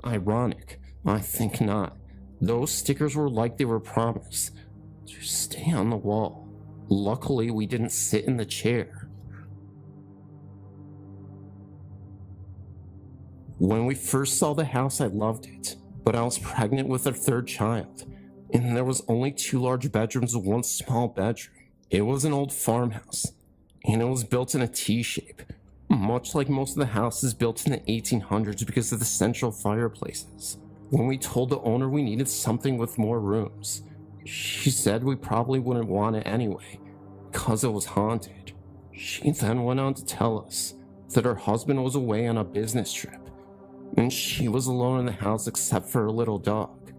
Ironic, I think not. Those stickers were like they were promised to stay on the wall. Luckily, we didn't sit in the chair. When we first saw the house, I loved it, but I was pregnant with our 3rd child, and there was only 2 large bedrooms and 1 small bedroom. It was an old farmhouse, and it was built in a T-shape, much like most of the houses built in the 1800s because of the central fireplaces. When we told the owner we needed something with more rooms, she said we probably wouldn't want it anyway, because it was haunted. She then went on to tell us that her husband was away on a business trip, and she was alone in the house except for her little dog.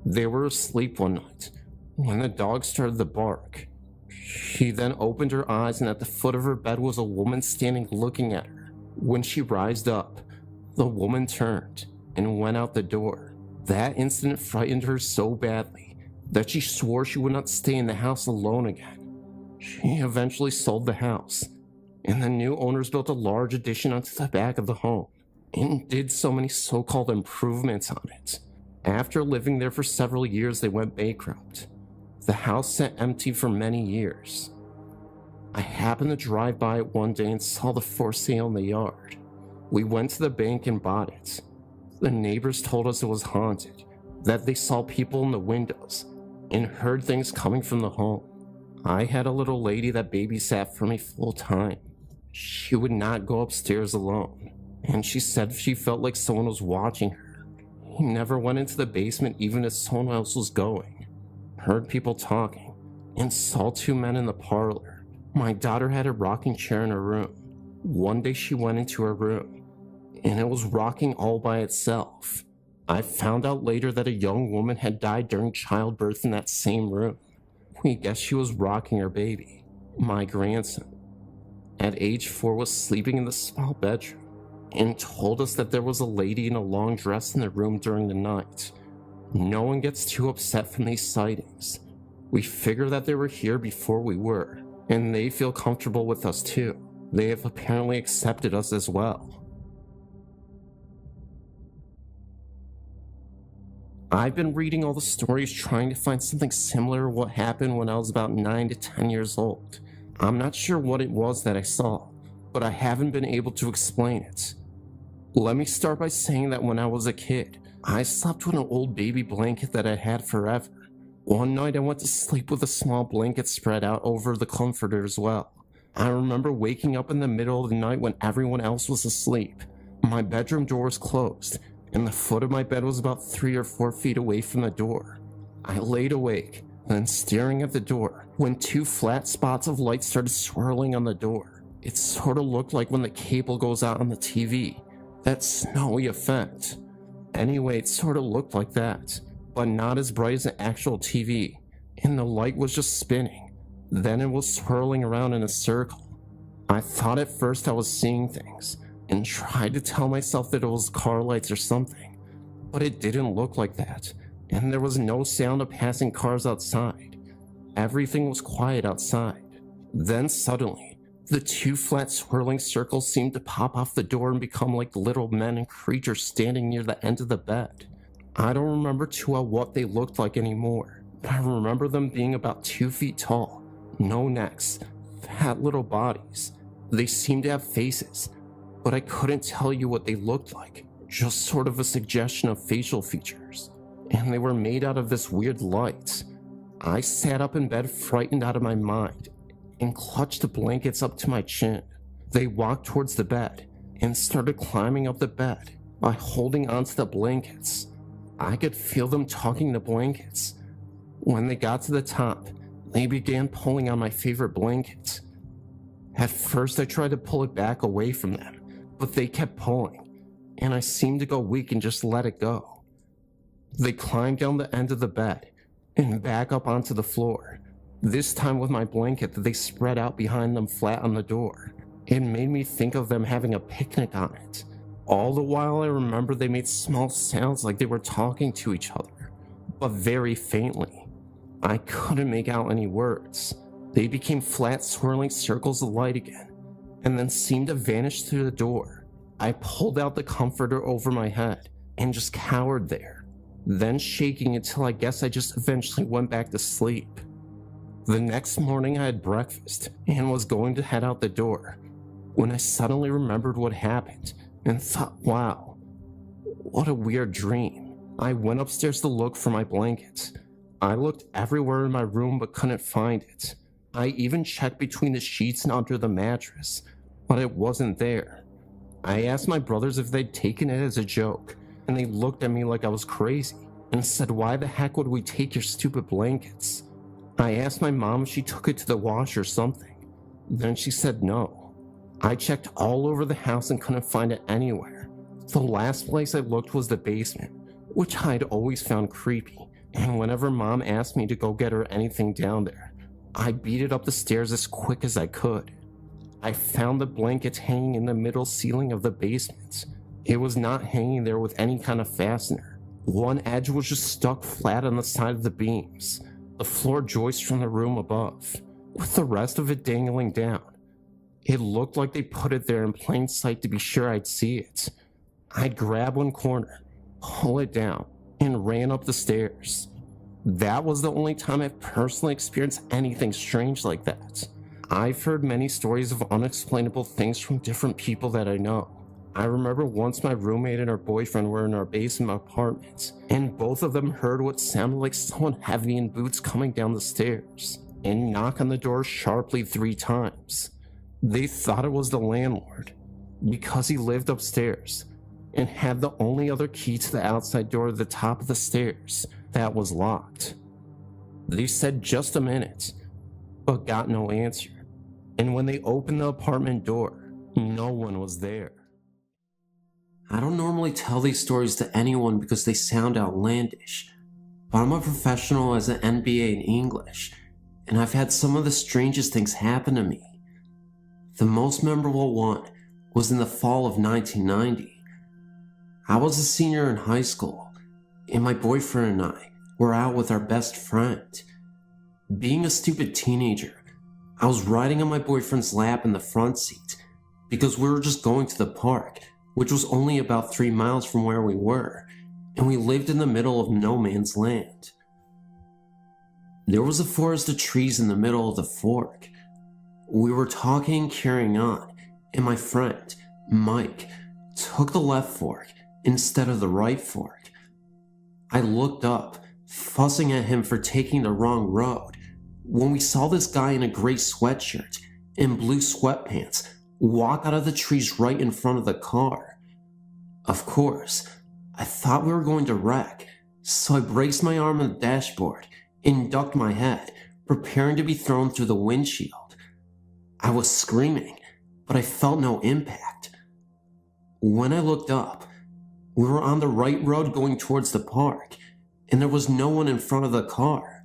They were asleep one night when the dog started to bark. She then opened her eyes, and at the foot of her bed was a woman standing looking at her. When she rised up, the woman turned and went out the door. That incident frightened her so badly that she swore she would not stay in the house alone again. She eventually sold the house, and the new owners built a large addition onto the back of the home and did so many so-called improvements on it. After living there for several years, they went bankrupt. The house sat empty for many years. I happened to drive by it one day and saw the for sale in the yard. We went to the bank and bought it. The neighbors told us it was haunted, that they saw people in the windows and heard things coming from the home. I had a little lady that babysat for me full time. She would not go upstairs alone, and she said she felt like someone was watching her. He never went into the basement even if someone else was going. Heard people talking, and saw 2 men in the parlor. My daughter had a rocking chair in her room. One day she went into her room, and it was rocking all by itself. I found out later that a young woman had died during childbirth in that same room. We guessed she was rocking her baby. My grandson, at age 4, was sleeping in the small bedroom and told us that there was a lady in a long dress in the room during the night. No one gets too upset from these sightings. We figure that they were here before we were, and they feel comfortable with us too. They have apparently accepted us as well. I've been reading all the stories trying to find something similar to what happened when I was about 9 to 10 years old. I'm not sure what it was that I saw, but I haven't been able to explain it. Let me start by saying that when I was a kid, I slept with an old baby blanket that I had forever. One night I went to sleep with a small blanket spread out over the comforter as well. I remember waking up in the middle of the night when everyone else was asleep. My bedroom door was closed, and the foot of my bed was about 3 or 4 feet away from the door. I laid awake, then staring at the door, when 2 flat spots of light started swirling on the door. It sort of looked like when the cable goes out on the TV, that snowy effect. Anyway, it sort of looked like that, but not as bright as an actual TV, and the light was just spinning. Then it was swirling around in a circle. I thought at first I was seeing things, and tried to tell myself that it was car lights or something, but it didn't look like that, and there was no sound of passing cars outside. Everything was quiet outside. Then suddenly, the 2 flat swirling circles seemed to pop off the door and become like little men and creatures standing near the end of the bed. I don't remember too well what they looked like anymore, but I remember them being about 2 feet tall, no necks, fat little bodies. They seemed to have faces, but I couldn't tell you what they looked like, just sort of a suggestion of facial features. And they were made out of this weird light. I sat up in bed frightened out of my mind and clutched the blankets up to my chin. They walked towards the bed and started climbing up the bed by holding onto the blankets. I could feel them tugging the blankets. When they got to the top, they began pulling on my favorite blanket. At first I tried to pull it back away from them, but they kept pulling, and I seemed to go weak and just let it go. They climbed down the end of the bed and back up onto the floor, this time with my blanket that they spread out behind them flat on the door. It made me think of them having a picnic on it. All the while I remember they made small sounds like they were talking to each other, but very faintly. I couldn't make out any words. They became flat swirling circles of light again, and then seemed to vanish through the door. I pulled out the comforter over my head and just cowered there, then shaking until I guess I just eventually went back to sleep. The next morning I had breakfast and was going to head out the door when I suddenly remembered what happened and thought, wow, what a weird dream. I went upstairs to look for my blanket. I looked everywhere in my room but couldn't find it. I even checked between the sheets and under the mattress, but it wasn't there. I asked my brothers if they'd taken it as a joke, and they looked at me like I was crazy and said, why the heck would we take your stupid blankets? I asked my mom if she took it to the wash or something. Then she said no. I checked all over the house and couldn't find it anywhere. The last place I looked was the basement, which I'd always found creepy, and whenever mom asked me to go get her anything down there, I beat it up the stairs as quick as I could. I found the blanket hanging in the middle ceiling of the basement. It was not hanging there with any kind of fastener. One edge was just stuck flat on the side of the beams, the floor joist from the room above, with the rest of it dangling down. It looked like they put it there in plain sight to be sure I'd see it. I'd grab one corner, pull it down, and ran up the stairs. That was the only time I've personally experienced anything strange like that. I've heard many stories of unexplainable things from different people that I know. I remember once my roommate and her boyfriend were in our basement apartment, and both of them heard what sounded like someone heavy in boots coming down the stairs, and knock on the door sharply 3 times. They thought it was the landlord, because he lived upstairs, and had the only other key to the outside door at the top of the stairs that was locked. They said just a minute, but got no answer, and when they opened the apartment door, no one was there. I don't normally tell these stories to anyone because they sound outlandish, but I'm a professional as an MBA in English, and I've had some of the strangest things happen to me. The most memorable one was in the fall of 1990. I was a senior in high school, and my boyfriend and I were out with our best friend. Being a stupid teenager, I was riding on my boyfriend's lap in the front seat because we were just going to the park, which was only about 3 miles from where we were, and we lived in the middle of no man's land. There was a forest of trees in the middle of the fork. We were talking and carrying on, and my friend, Mike, took the left fork instead of the right fork. I looked up, fussing at him for taking the wrong road, when we saw this guy in a gray sweatshirt and blue sweatpants walk out of the trees right in front of the car. Of course, I thought we were going to wreck, so I braced my arm on the dashboard and ducked my head, preparing to be thrown through the windshield. I was screaming, but I felt no impact. When I looked up, we were on the right road going towards the park, and there was no one in front of the car.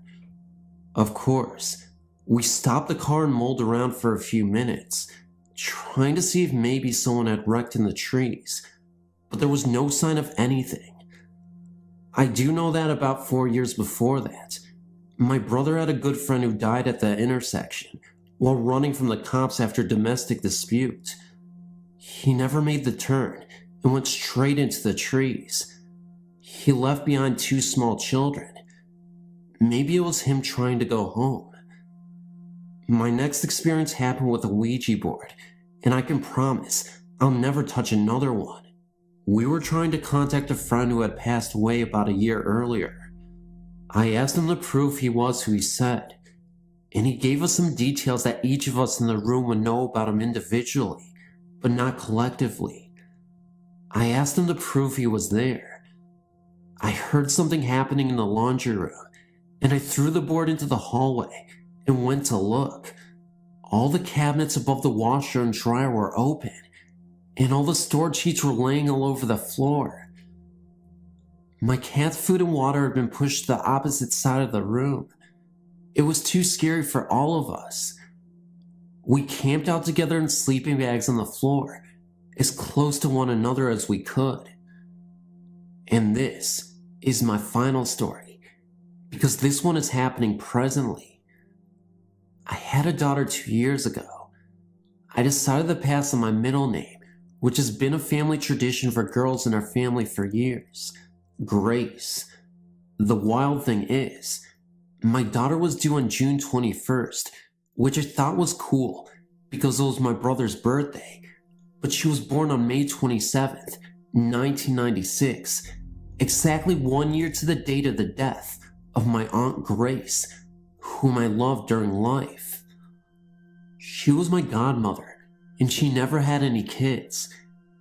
Of course, we stopped the car and mulled around for a few minutes, trying to see if maybe someone had wrecked in the trees, but there was no sign of anything. I do know that about 4 years before that, my brother had a good friend who died at the intersection while running from the cops after domestic dispute. He never made the turn and went straight into the trees. He left behind 2 small children. Maybe it was him trying to go home. My next experience happened with a Ouija board, and I can promise I'll never touch another one. We were trying to contact a friend who had passed away about a year earlier. I asked him to prove he was who he said, and he gave us some details that each of us in the room would know about him individually, but not collectively. I asked him to prove he was there. I heard something happening in the laundry room, and I threw the board into the hallway and went to look. All the cabinets above the washer and dryer were open, and all the storage sheets were laying all over the floor. My cat's food and water had been pushed to the opposite side of the room. It was too scary for all of us. We camped out together in sleeping bags on the floor, as close to one another as we could. And this is my final story, because this one is happening presently. I had a daughter 2 years ago. I decided to pass on my middle name, which has been a family tradition for girls in our family for years, Grace. The wild thing is, my daughter was due on June 21st, which I thought was cool because it was my brother's birthday, but she was born on May 27th, 1996, exactly 1 year to the date of the death of my Aunt Grace, whom I loved during life. She was my godmother, and she never had any kids,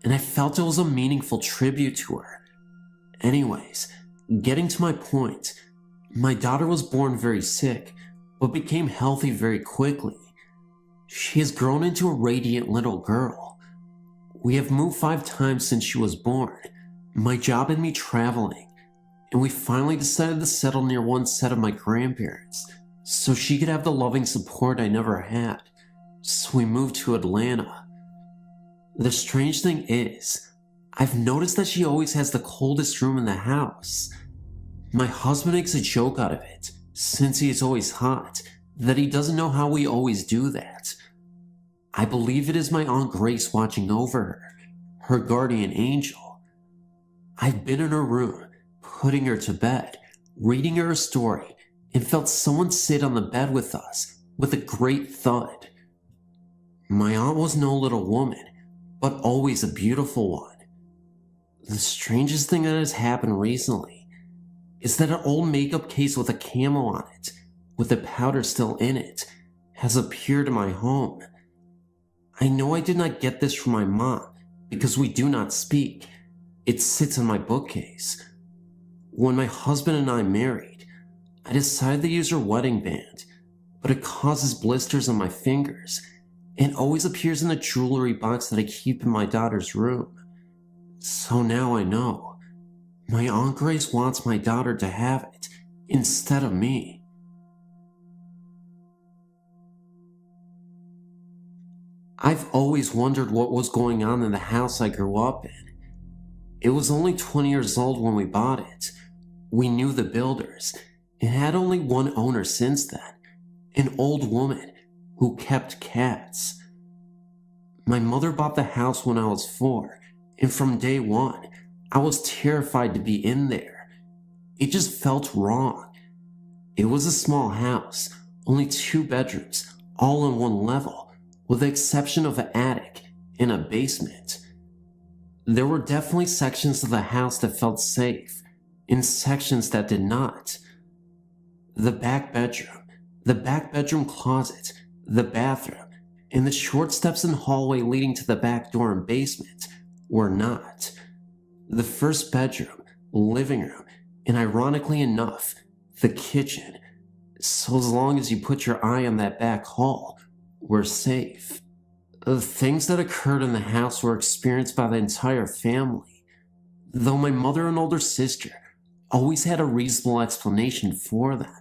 and I felt it was a meaningful tribute to her. Anyways, getting to my point, my daughter was born very sick, but became healthy very quickly. She has grown into a radiant little girl. We have moved 5 times since she was born, my job and me traveling, and we finally decided to settle near one set of my grandparents, so she could have the loving support I never had. So we moved to Atlanta. The strange thing is, I've noticed that she always has the coldest room in the house. My husband makes a joke out of it, since he is always hot, that he doesn't know how we always do that. I believe it is my Aunt Grace watching over her, her guardian angel. I've been in her room, putting her to bed, reading her a story, and felt someone sit on the bed with us, with a great thud. My aunt was no little woman, but always a beautiful one. The strangest thing that has happened recently is that an old makeup case with a camo on it, with the powder still in it, has appeared in my home. I know I did not get this from my mom, because we do not speak. It sits in my bookcase. When my husband and I married, I decided to use her wedding band, but it causes blisters on my fingers, and always appears in the jewelry box that I keep in my daughter's room. So now I know. My Aunt Grace wants my daughter to have it, instead of me. I've always wondered what was going on in the house I grew up in. It was only 20 years old when we bought it. We knew the builders. It had only one owner since then, an old woman who kept cats. My mother bought the house when I was 4, and from day one, I was terrified to be in there. It just felt wrong. It was a small house, only 2 bedrooms, all on one level, with the exception of an attic and a basement. There were definitely sections of the house that felt safe, and sections that did not. The back bedroom closet, the bathroom, and the short steps and hallway leading to the back door and basement were not. The first bedroom, living room, and ironically enough, the kitchen, so as long as you put your eye on that back hall, were safe. The things that occurred in the house were experienced by the entire family, though my mother and older sister always had a reasonable explanation for them.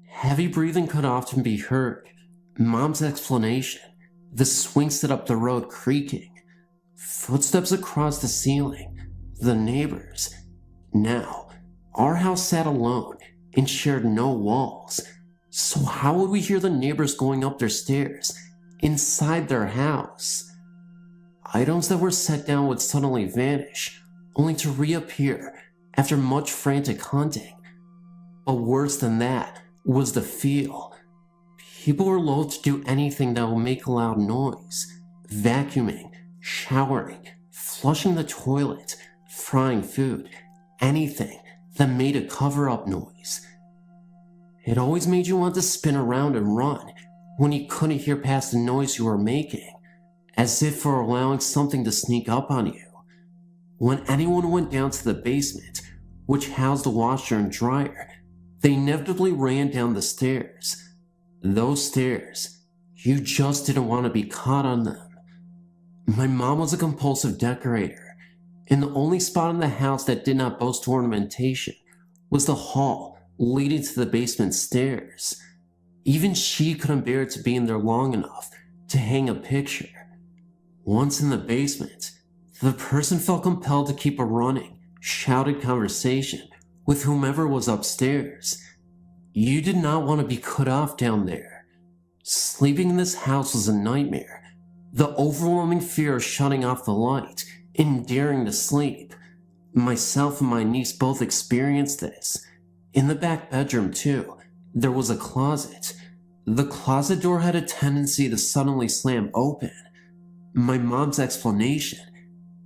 Heavy breathing could often be heard. Mom's explanation, the swing set up the road creaking, footsteps across the ceiling, the neighbors. Now, our house sat alone and shared no walls, so how would we hear the neighbors going up their stairs inside their house? Items that were set down would suddenly vanish, only to reappear after much frantic hunting. But worse than that was the feel. People were loath to do anything that would make a loud noise. Vacuuming, showering, flushing the toilet, frying food, anything that made a cover-up noise. It always made you want to spin around and run when you couldn't hear past the noise you were making, as if for allowing something to sneak up on you. When anyone went down to the basement, which housed the washer and dryer, they inevitably ran down the stairs. Those stairs, you just didn't want to be caught on them. My mom was a compulsive decorator, and the only spot in the house that did not boast ornamentation was the hall leading to the basement stairs. Even she couldn't bear to be in there long enough to hang a picture. Once in the basement, the person felt compelled to keep a running, shouted conversation with whomever was upstairs. You did not want to be cut off down there. Sleeping in this house was a nightmare. The overwhelming fear of shutting off the light and daring to sleep. Myself and my niece both experienced this. In the back bedroom, too, there was a closet. The closet door had a tendency to suddenly slam open. My mom's explanation,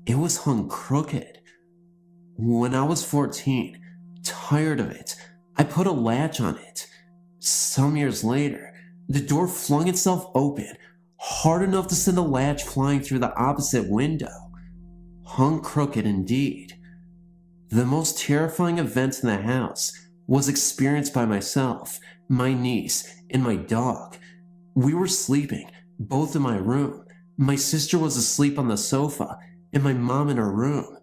it was hung crooked. When I was 14, tired of it, I put a latch on it. Some years later, the door flung itself open, hard enough to send the latch flying through the opposite window. Hung crooked indeed. The most terrifying event in the house was experienced by myself, my niece, and my dog. We were sleeping, both in my room. My sister was asleep on the sofa, and my mom in her room.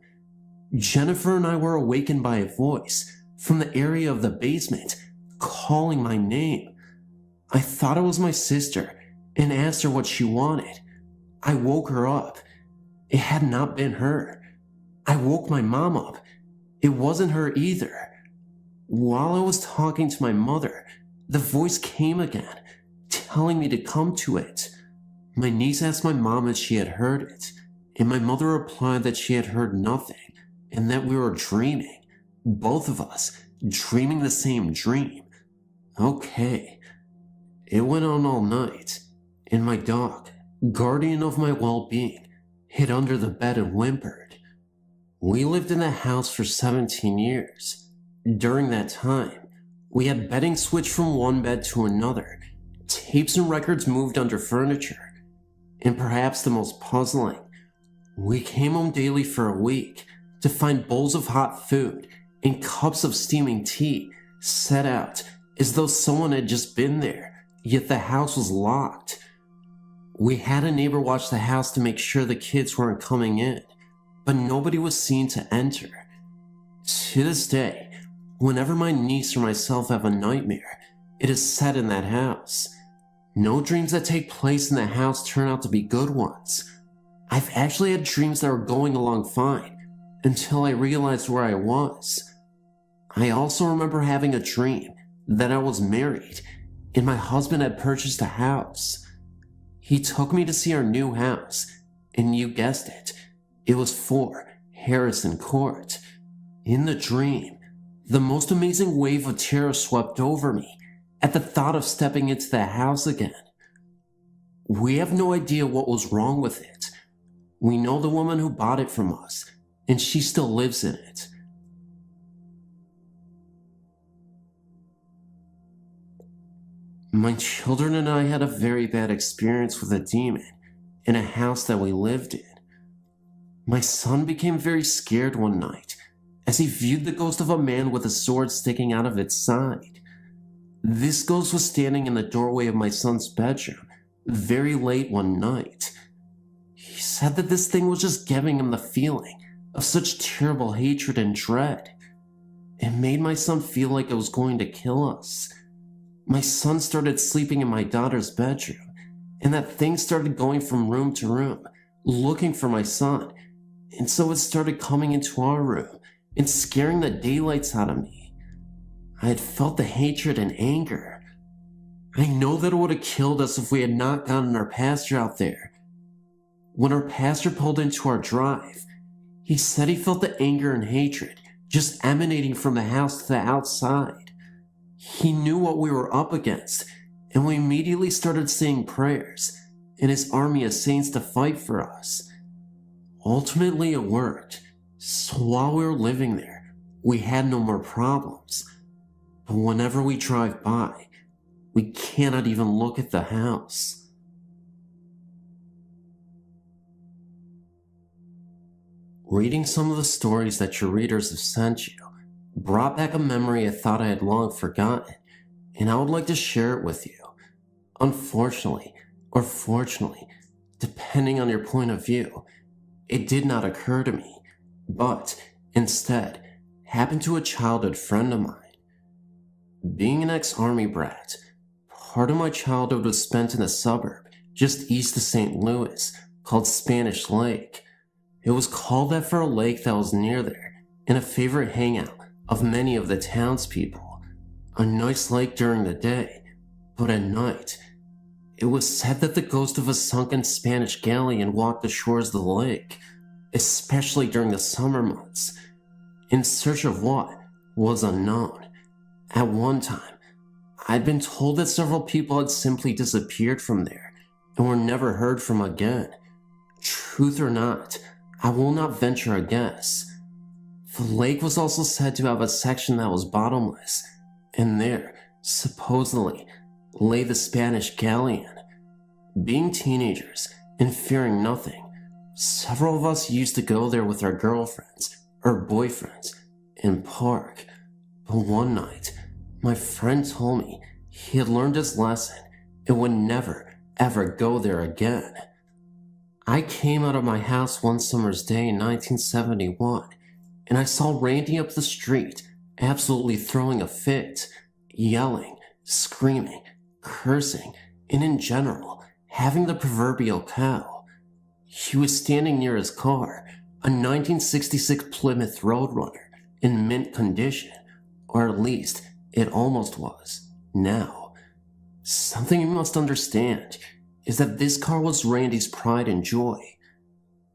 Jennifer and I were awakened by a voice from the area of the basement, calling my name. I thought it was my sister and asked her what she wanted. I woke her up. It had not been her. I woke my mom up. It wasn't her either. While I was talking to my mother, the voice came again, telling me to come to it. My niece asked my mom if she had heard it, and my mother replied that she had heard nothing, and that we were dreaming. Both of us, dreaming the same dream. Okay. It went on all night, and my dog, guardian of my well-being, hid under the bed and whimpered. We lived in the house for 17 years. During that time, we had bedding switched from one bed to another, tapes and records moved under furniture, and perhaps the most puzzling, we came home daily for a week to find bowls of hot food and cups of steaming tea set out as though someone had just been there, yet the house was locked. We had a neighbor watch the house to make sure the kids weren't coming in, but nobody was seen to enter. To this day, whenever my niece or myself have a nightmare, it is set in that house. No dreams that take place in the house turn out to be good ones. I've actually had dreams that were going along fine until I realized where I was. I also remember having a dream that I was married and my husband had purchased a house. He took me to see our new house, and you guessed it, it was for Harrison Court. In the dream, the most amazing wave of terror swept over me at the thought of stepping into the house again. We have no idea what was wrong with it. We know the woman who bought it from us, and she still lives in it. My children and I had a very bad experience with a demon in a house that we lived in. My son became very scared one night as he viewed the ghost of a man with a sword sticking out of its side. This ghost was standing in the doorway of my son's bedroom very late one night. He said that this thing was just giving him the feeling of such terrible hatred and dread. It made my son feel like it was going to kill us. My son started sleeping in my daughter's bedroom, and that thing started going from room to room, looking for my son, and so it started coming into our room and scaring the daylights out of me. I had felt the hatred and anger. I know that it would have killed us if we had not gotten our pastor out there. When our pastor pulled into our drive, he said he felt the anger and hatred just emanating from the house to the outside. He knew what we were up against, and we immediately started saying prayers and his army of saints to fight for us. Ultimately, it worked, so while we were living there, we had no more problems. But whenever we drive by, we cannot even look at the house. Reading some of the stories that your readers have sent you brought back a memory I thought I had long forgotten, and I would like to share it with you. Unfortunately, or fortunately, depending on your point of view, it did not occur to me, but instead happened to a childhood friend of mine. Being an ex-army brat, part of my childhood was spent in a suburb just east of St. Louis called Spanish Lake. It was called that for a lake that was near there and a favorite hangout of many of the townspeople. A nice lake during the day, but at night, it was said that the ghost of a sunken Spanish galleon walked the shores of the lake, especially during the summer months, in search of what was unknown. At one time, I'd been told that several people had simply disappeared from there and were never heard from again. Truth or not, I will not venture a guess. The lake was also said to have a section that was bottomless, and there, supposedly, lay the Spanish galleon. Being teenagers and fearing nothing, several of us used to go there with our girlfriends or boyfriends and park. But one night, my friend told me he had learned his lesson and would never, ever go there again. I came out of my house one summer's day in 1971, and I saw Randy up the street, absolutely throwing a fit, yelling, screaming, cursing, and in general, having the proverbial cow. He was standing near his car, a 1966 Plymouth Roadrunner, in mint condition, or at least it almost was, now. Something you must understand is that this car was Randy's pride and joy.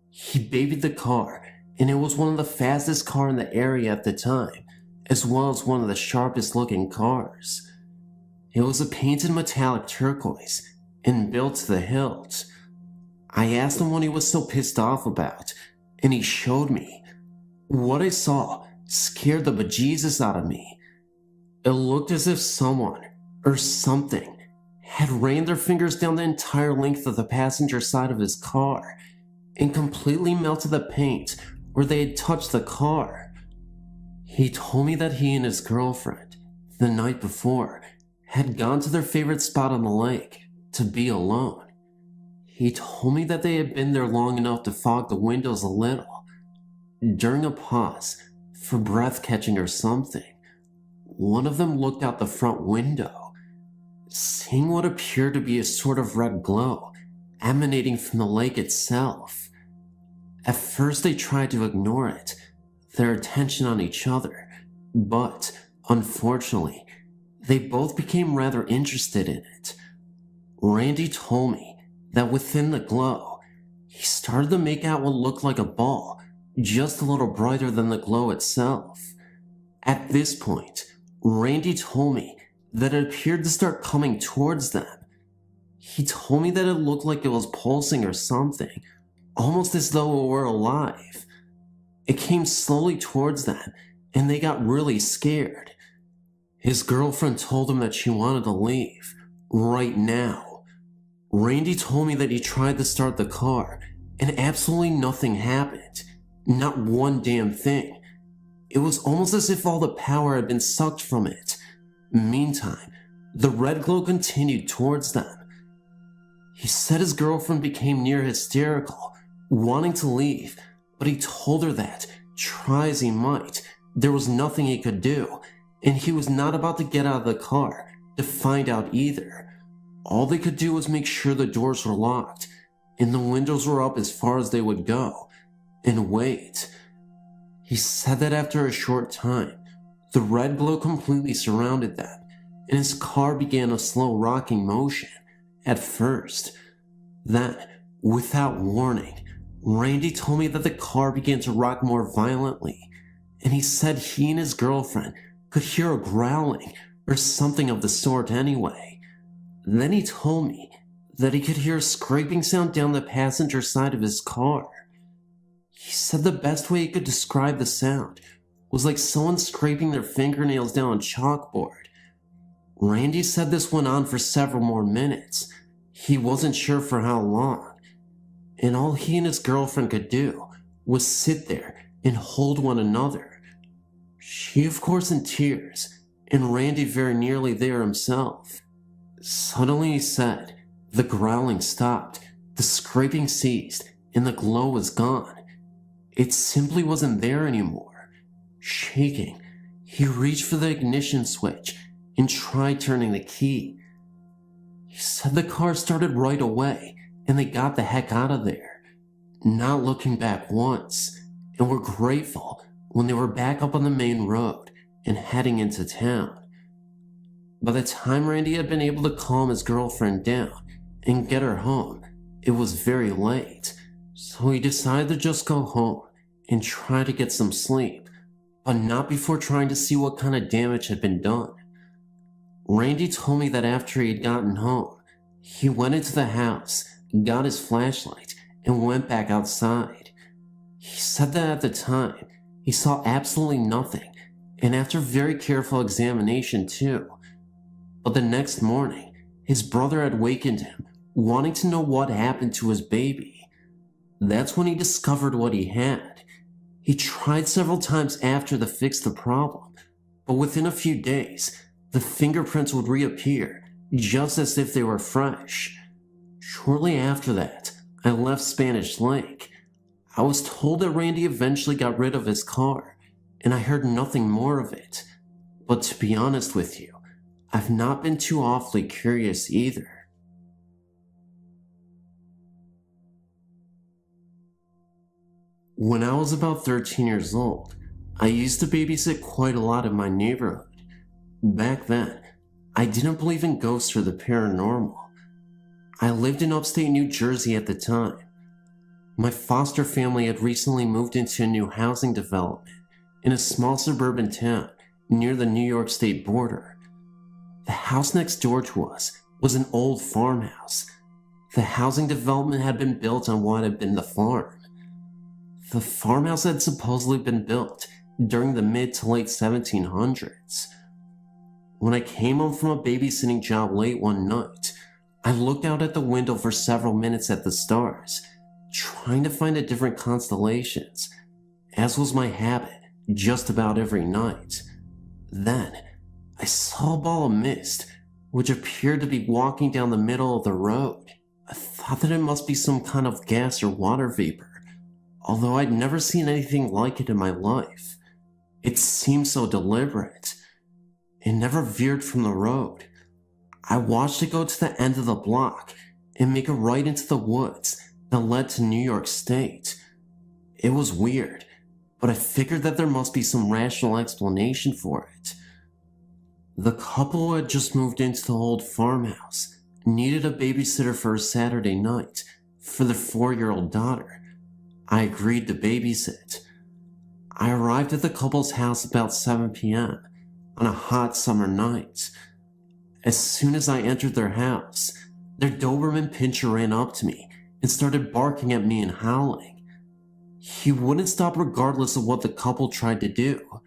He babied the car, and it was one of the fastest cars in the area at the time, as well as one of the sharpest looking cars. It was a painted metallic turquoise and built to the hilt. I asked him what he was so pissed off about, and he showed me. What I saw scared the bejesus out of me. It looked as if someone, or something, had ran their fingers down the entire length of the passenger side of his car and completely melted the paint where they had touched the car. He told me that he and his girlfriend, the night before, had gone to their favorite spot on the lake to be alone. He told me that they had been there long enough to fog the windows a little. During a pause, for breath catching or something, one of them looked out the front window, seeing what appeared to be a sort of red glow emanating from the lake itself. At first they tried to ignore it, their attention on each other, but, unfortunately, they both became rather interested in it. Randy told me that within the glow, he started to make out what looked like a ball just a little brighter than the glow itself. At this point, Randy told me that it appeared to start coming towards them. He told me that it looked like it was pulsing or something, almost as though it were alive. It came slowly towards them, and they got really scared. His girlfriend told him that she wanted to leave, right now. Randy told me that he tried to start the car, and absolutely nothing happened. Not one damn thing. It was almost as if all the power had been sucked from it. Meantime, the red glow continued towards them. He said his girlfriend became near hysterical, wanting to leave, but he told her that, try as he might, there was nothing he could do, and he was not about to get out of the car to find out either. All they could do was make sure the doors were locked, and the windows were up as far as they would go, and wait. He said that after a short time, the red glow completely surrounded them, and his car began a slow rocking motion at first. Then, without warning, Randy told me that the car began to rock more violently, and he said he and his girlfriend could hear a growling or something of the sort anyway. Then he told me that he could hear a scraping sound down the passenger side of his car. He said the best way he could describe the sound was like someone scraping their fingernails down a chalkboard. Randy said this went on for several more minutes. He wasn't sure for how long, and all he and his girlfriend could do was sit there and hold one another. She, of course, in tears, and Randy very nearly there himself. Suddenly, he said, the growling stopped, the scraping ceased, and the glow was gone. It simply wasn't there anymore. Shaking, he reached for the ignition switch and tried turning the key. He said the car started right away, and they got the heck out of there, not looking back once, and were grateful when they were back up on the main road and heading into town. By the time Randy had been able to calm his girlfriend down and get her home, it was very late, so he decided to just go home and try to get some sleep, but not before trying to see what kind of damage had been done. Randy told me that after he had gotten home, he went into the house, got his flashlight, and went back outside. He said that at the time, he saw absolutely nothing, and after very careful examination too. But the next morning, his brother had wakened him, wanting to know what happened to his baby. That's when he discovered what he had. He tried several times after to fix the problem, but within a few days, the fingerprints would reappear, just as if they were fresh. Shortly after that, I left Spanish Lake. I was told that Randy eventually got rid of his car, and I heard nothing more of it. But to be honest with you, I've not been too awfully curious either. When I was about 13 years old, I used to babysit quite a lot in my neighborhood. Back then, I didn't believe in ghosts or the paranormal. I lived in upstate New Jersey at the time. My foster family had recently moved into a new housing development in a small suburban town near the New York State border. The house next door to us was an old farmhouse. The housing development had been built on what had been the farm. The farmhouse had supposedly been built during the mid to late 1700s. When I came home from a babysitting job late one night, I looked out at the window for several minutes at the stars, trying to find the different constellations, as was my habit just about every night. Then, I saw a ball of mist, which appeared to be walking down the middle of the road. I thought that it must be some kind of gas or water vapor, although I'd never seen anything like it in my life. It seemed so deliberate. It never veered from the road. I watched it go to the end of the block and make a right into the woods that led to New York State. It was weird, but I figured that there must be some rational explanation for it. The couple who had just moved into the old farmhouse needed a babysitter for a Saturday night for their 4-year-old daughter. I agreed to babysit. I arrived at the couple's house about 7 p.m. on a hot summer night. As soon as I entered their house, their Doberman Pinscher ran up to me and started barking at me and howling. He wouldn't stop regardless of what the couple tried to do.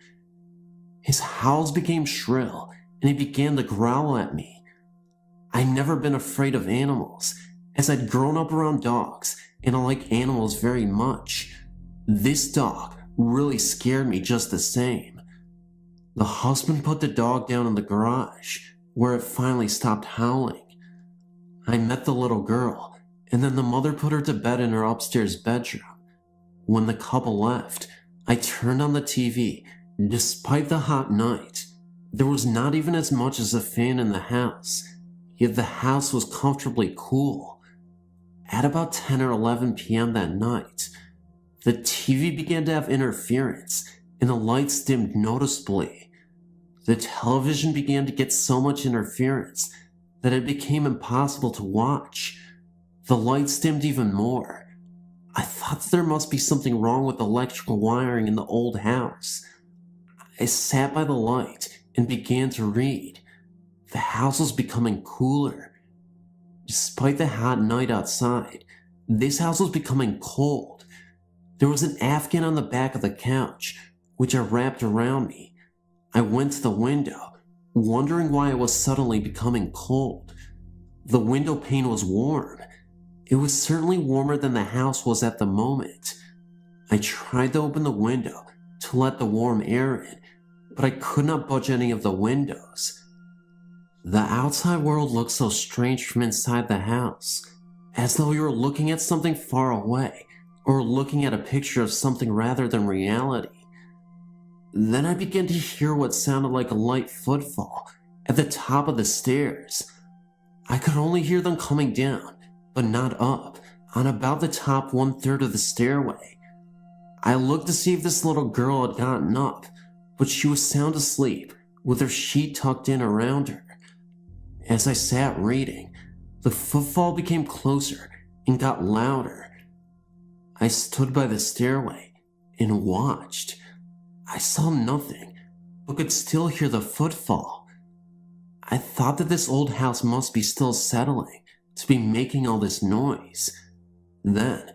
His howls became shrill and he began to growl at me. I'd never been afraid of animals, as I'd grown up around dogs and I like animals very much. This dog really scared me just the same. The husband put the dog down in the garage, where it finally stopped howling. I met the little girl, and then the mother put her to bed in her upstairs bedroom. When the couple left, I turned on the TV. Despite the hot night, there was not even as much as a fan in the house, yet the house was comfortably cool. At about 10 or 11 p.m. that night, the TV began to have interference and the lights dimmed noticeably. The television began to get so much interference that it became impossible to watch. The lights dimmed even more. I thought that there must be something wrong with electrical wiring in the old house. I sat by the light and began to read. The house was becoming cooler. Despite the hot night outside, this house was becoming cold. There was an Afghan on the back of the couch, which I wrapped around me. I went to the window, wondering why it was suddenly becoming cold. The window pane was warm. It was certainly warmer than the house was at the moment. I tried to open the window to let the warm air in, but I could not budge any of the windows. The outside world looked so strange from inside the house, as though you were looking at something far away, or looking at a picture of something rather than reality. Then I began to hear what sounded like a light footfall at the top of the stairs. I could only hear them coming down, but not up, on about the top 1/3 of the stairway. I looked to see if this little girl had gotten up, but she was sound asleep, with her sheet tucked in around her. As I sat reading, the footfall became closer and got louder. I stood by the stairway and watched. I saw nothing, but could still hear the footfall. I thought that this old house must be still settling to be making all this noise. Then,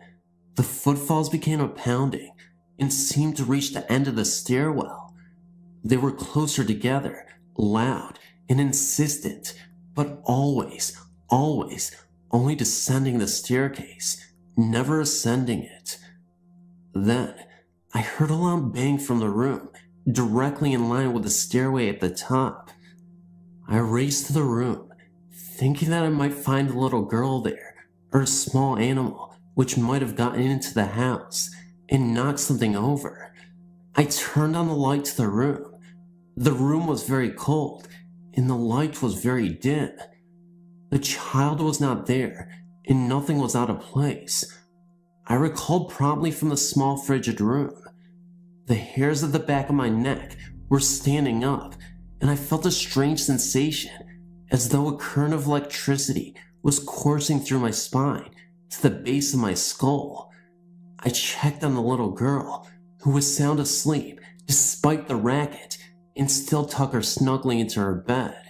the footfalls began a pounding and seemed to reach the end of the stairwell. They were closer together, loud and insistent, but always only descending the staircase, never ascending it. Then, I heard a loud bang from the room, directly in line with the stairway at the top. I raced to the room, thinking that I might find a little girl there, or a small animal which might have gotten into the house and knocked something over. I turned on the light to the room. The room was very cold, and the light was very dim. The child was not there, and nothing was out of place. I recalled promptly from the small frigid room. The hairs at the back of my neck were standing up, and I felt a strange sensation, as though a current of electricity was coursing through my spine to the base of my skull. I checked on the little girl, who was sound asleep despite the racket, and still tucked her snugly into her bed.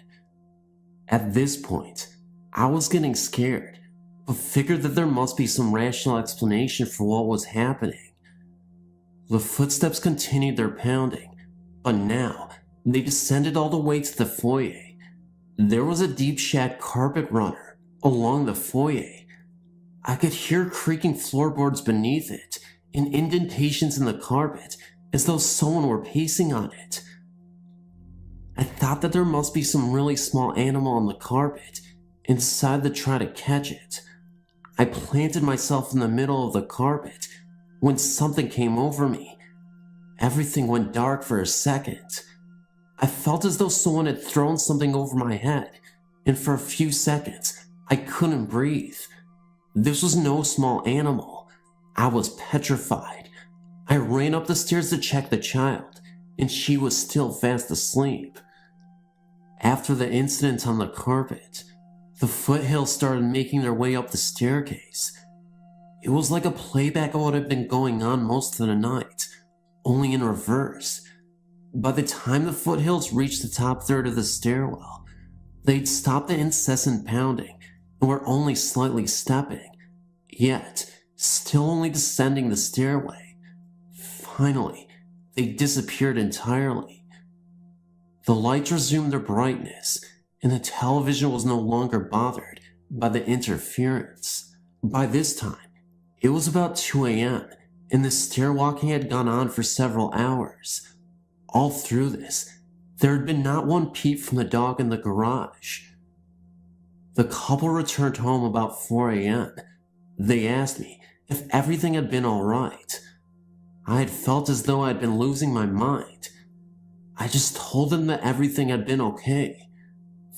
At this point, I was getting scared, but figured that there must be some rational explanation for what was happening. The footsteps continued their pounding, but now they descended all the way to the foyer. There was a deep shag carpet runner along the foyer. I could hear creaking floorboards beneath it and indentations in the carpet as though someone were pacing on it. I thought that there must be some really small animal on the carpet and decided to try to catch it. I planted myself in the middle of the carpet when something came over me. Everything went dark for a second. I felt as though someone had thrown something over my head, and for a few seconds, I couldn't breathe. This was no small animal. I was petrified. I ran up the stairs to check the child, and she was still fast asleep. After the incident on the carpet, the foothills started making their way up the staircase. It was like a playback of what had been going on most of the night, only in reverse. By the time the foothills reached the top third of the stairwell, they'd stopped the incessant pounding and were only slightly stepping, yet still only descending the stairway. Finally, they disappeared entirely. The lights resumed their brightness, and the television was no longer bothered by the interference. By this time, it was about 2 a.m., and the stairwalking had gone on for several hours. All through this, there had been not one peep from the dog in the garage. The couple returned home about 4 a.m. They asked me if everything had been alright. I had felt as though I had been losing my mind. I just told them that everything had been okay.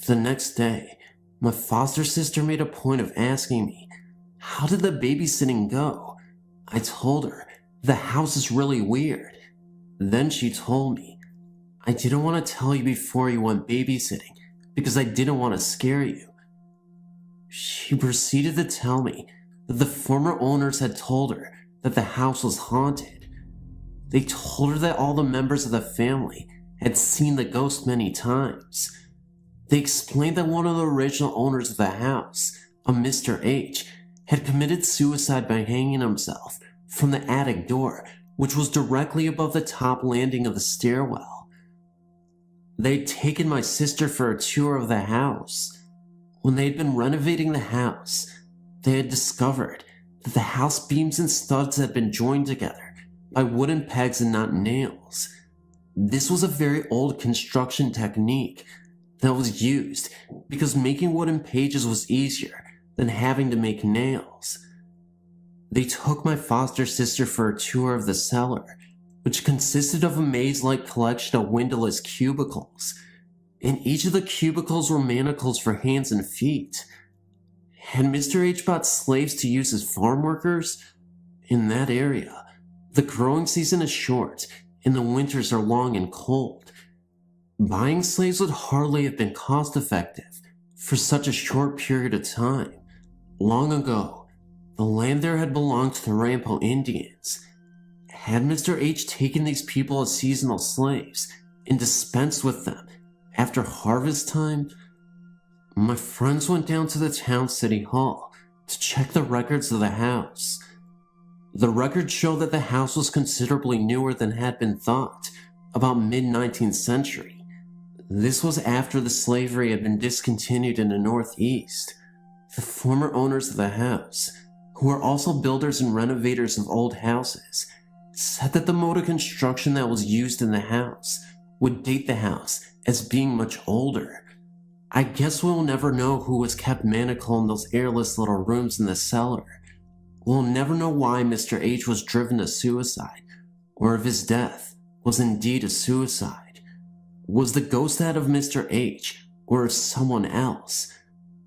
The next day, my foster sister made a point of asking me, how did the babysitting go? I told her, the house is really weird. Then she told me, I didn't want to tell you before you went babysitting because I didn't want to scare you. She proceeded to tell me that the former owners had told her that the house was haunted. They told her that all the members of the family had seen the ghost many times. They explained that one of the original owners of the house, a Mr. H, had committed suicide by hanging himself from the attic door, which was directly above the top landing of the stairwell. They'd taken my sister for a tour of the house. When they had been renovating the house, they had discovered that the house beams and studs had been joined together by wooden pegs and not nails. This was a very old construction technique that was used because making wooden pages was easier than having to make nails. They took my foster sister for a tour of the cellar, which consisted of a maze-like collection of windowless cubicles. In each of the cubicles were manacles for hands and feet. Had Mr. H bought slaves to use as farm workers? In that area, the growing season is short and the winters are long and cold. Buying slaves would hardly have been cost-effective for such a short period of time. Long ago, the land there had belonged to the Rampo Indians. Had Mr. H taken these people as seasonal slaves and dispensed with them after harvest time? My friends went down to the town city hall to check the records of the house. The records showed that the house was considerably newer than had been thought, about mid-19th century. This was after the slavery had been discontinued in the Northeast. The former owners of the house, who were also builders and renovators of old houses, said that the mode of construction that was used in the house would date the house as being much older. I guess we'll never know who was kept manacled in those airless little rooms in the cellar. We'll never know why Mr. H was driven to suicide, or if his death was indeed a suicide. Was the ghost that of Mr. H, or of someone else?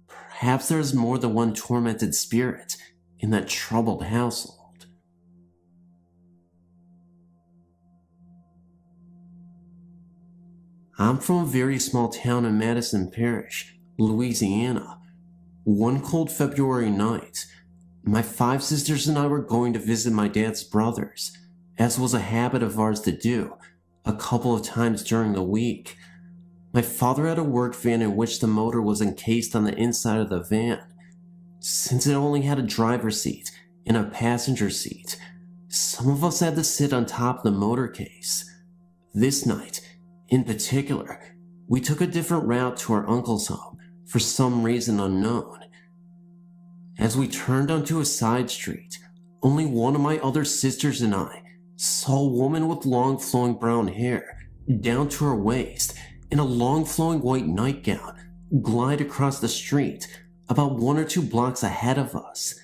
Perhaps there is more than one tormented spirit in that troubled household. I'm from a very small town in Madison Parish, Louisiana. One cold February night, my 5 sisters and I were going to visit my dad's brothers, as was a habit of ours to do, a couple of times during the week. My father had a work van in which the motor was encased on the inside of the van. Since it only had a driver's seat and a passenger seat, some of us had to sit on top of the motor case. This night, in particular, we took a different route to our uncle's home for some reason unknown. As we turned onto a side street, only one of my other sisters and I saw a woman with long flowing brown hair down to her waist in a long flowing white nightgown glide across the street about 1 or 2 blocks ahead of us.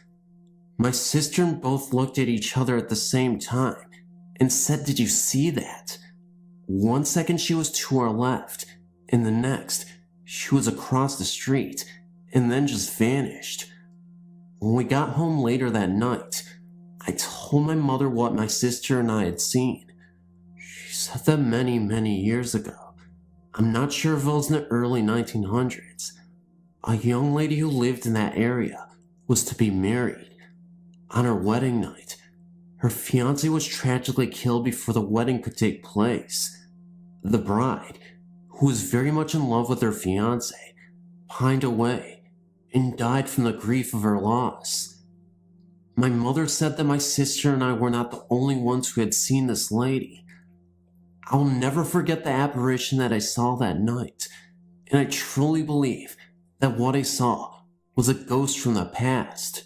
My sister and both looked at each other at the same time and said, "Did you see that?" 1 second she was to our left, and the next she was across the street and then just vanished. When we got home later that night, I told my mother what my sister and I had seen. She said that many years ago, I'm not sure if it was in the early 1900s, a young lady who lived in that area was to be married. On her wedding night, her fiancé was tragically killed before the wedding could take place. The bride, who was very much in love with her fiancé, pined away and died from the grief of her loss. My mother said that my sister and I were not the only ones who had seen this lady. I will never forget the apparition that I saw that night, and I truly believe that what I saw was a ghost from the past.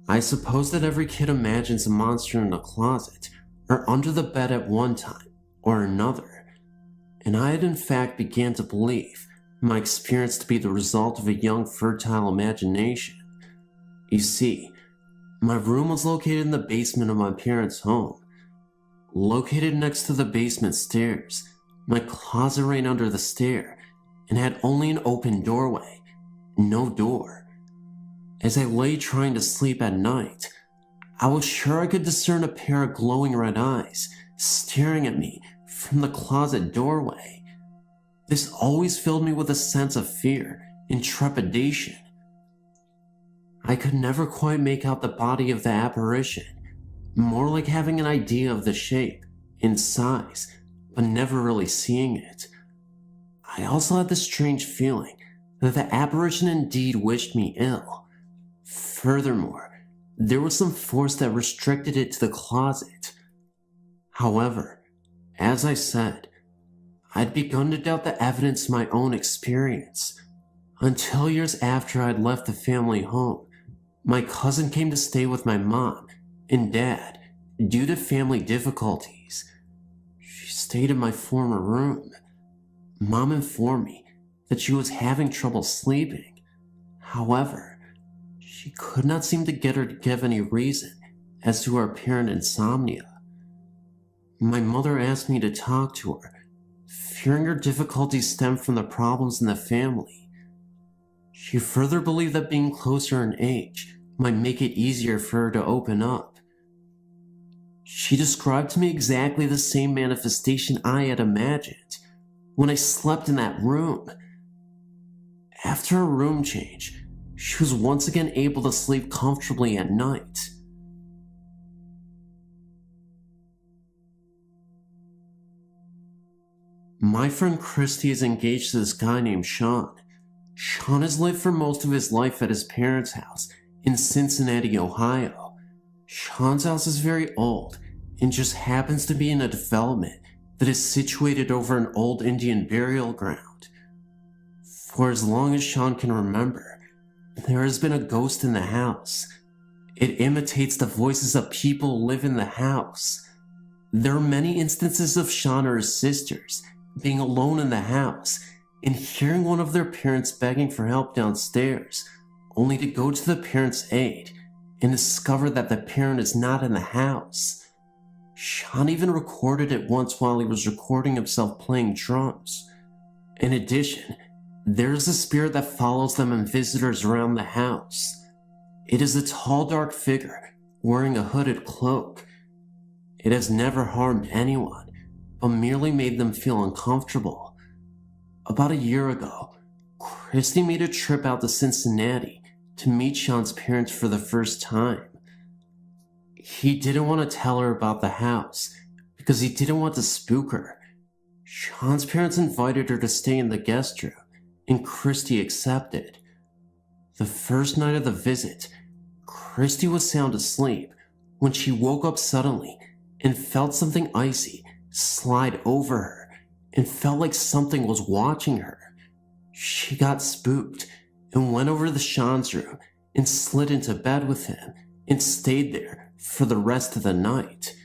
I suppose that every kid imagines a monster in a closet or under the bed at one time or another, and I had in fact began to believe my experience to be the result of a young fertile imagination. You see, my room was located in the basement of my parents' home. Located next to the basement stairs, my closet ran under the stair and had only an open doorway, no door. As I lay trying to sleep at night, I was sure I could discern a pair of glowing red eyes staring at me from the closet doorway. This always filled me with a sense of fear and trepidation. I could never quite make out the body of the apparition, more like having an idea of the shape and size, but never really seeing it. I also had the strange feeling that the apparition indeed wished me ill. Furthermore, there was some force that restricted it to the closet. However, as I said, I'd begun to doubt the evidence of my own experience. Until years after I'd left the family home, my cousin came to stay with my mom and dad due to family difficulties. She stayed in my former room. Mom informed me that she was having trouble sleeping. However, she could not seem to get her to give any reason as to her apparent insomnia. My mother asked me to talk to her, fearing her difficulties stemmed from the problems in the family. She further believed that being closer in age might make it easier for her to open up. She described to me exactly the same manifestation I had imagined when I slept in that room. After a room change, she was once again able to sleep comfortably at night. My friend Christy is engaged to this guy named Sean. Sean has lived for most of his life at his parents' house in Cincinnati, Ohio. Sean's house is very old and just happens to be in a development that is situated over an old Indian burial ground. For as long as Sean can remember, there has been a ghost in the house. It imitates the voices of people who live in the house. There are many instances of Sean or his sisters being alone in the house and hearing one of their parents begging for help downstairs, only to go to the parent's aid and discover that the parent is not in the house. Sean even recorded it once while he was recording himself playing drums. In addition, there is a spirit that follows them and visitors around the house. It is a tall, dark figure wearing a hooded cloak. It has never harmed anyone, but merely made them feel uncomfortable. About a year ago, Christy made a trip out to Cincinnati to meet Sean's parents for the first time. He didn't want to tell her about the house because he didn't want to spook her. Sean's parents invited her to stay in the guest room, and Christy accepted. The first night of the visit, Christy was sound asleep when she woke up suddenly and felt something icy slide over her and felt like something was watching her. She got spooked and went over to Sean's room and slid into bed with him and stayed there for the rest of the night.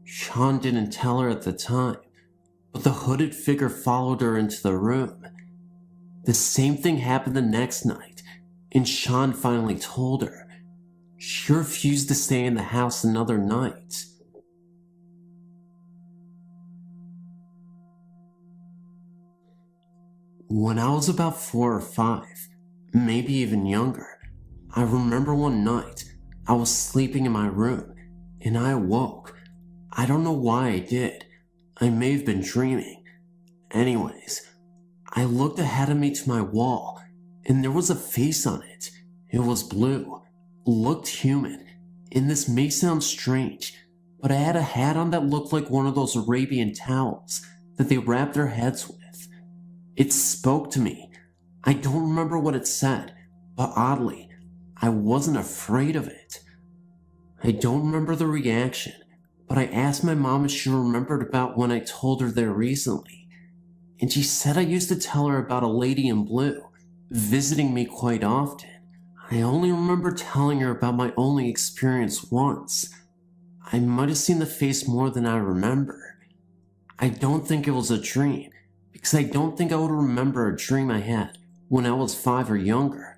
Sean didn't tell her at the time, but the hooded figure followed her into the room. The same thing happened the next night, and Sean finally told her. She refused to stay in the house another night. When I was about 4 or 5, maybe even younger, I remember one night I was sleeping in my room and I awoke. I don't know why I did. I may have been dreaming. Anyways, I looked ahead of me to my wall, and there was a face on it. It was blue, looked human, and this may sound strange, but I had a hat on that looked like one of those Arabian towels that they wrap their heads with. It spoke to me. I don't remember what it said, but oddly, I wasn't afraid of it. I don't remember the reaction, but I asked my mom if she remembered about when I told her there recently, and she said I used to tell her about a lady in blue visiting me quite often. I only remember telling her about my only experience once. I might have seen the face more than I remember. I don't think it was a dream, because I don't think I would remember a dream I had when I was 5 or younger.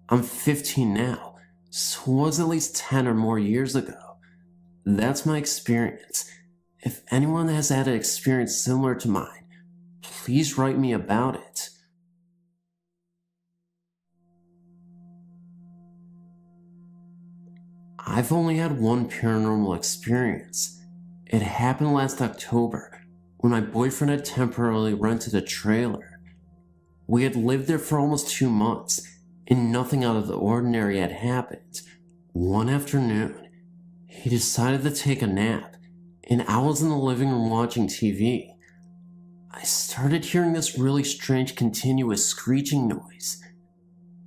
I'm 15 now, so it was at least 10 or more years ago. That's my experience. If anyone has had an experience similar to mine, please write me about it. I've only had one paranormal experience. It happened last October when my boyfriend had temporarily rented a trailer. We had lived there for almost 2 months and nothing out of the ordinary had happened. One afternoon, he decided to take a nap and I was in the living room watching TV. I started hearing this really strange continuous screeching noise.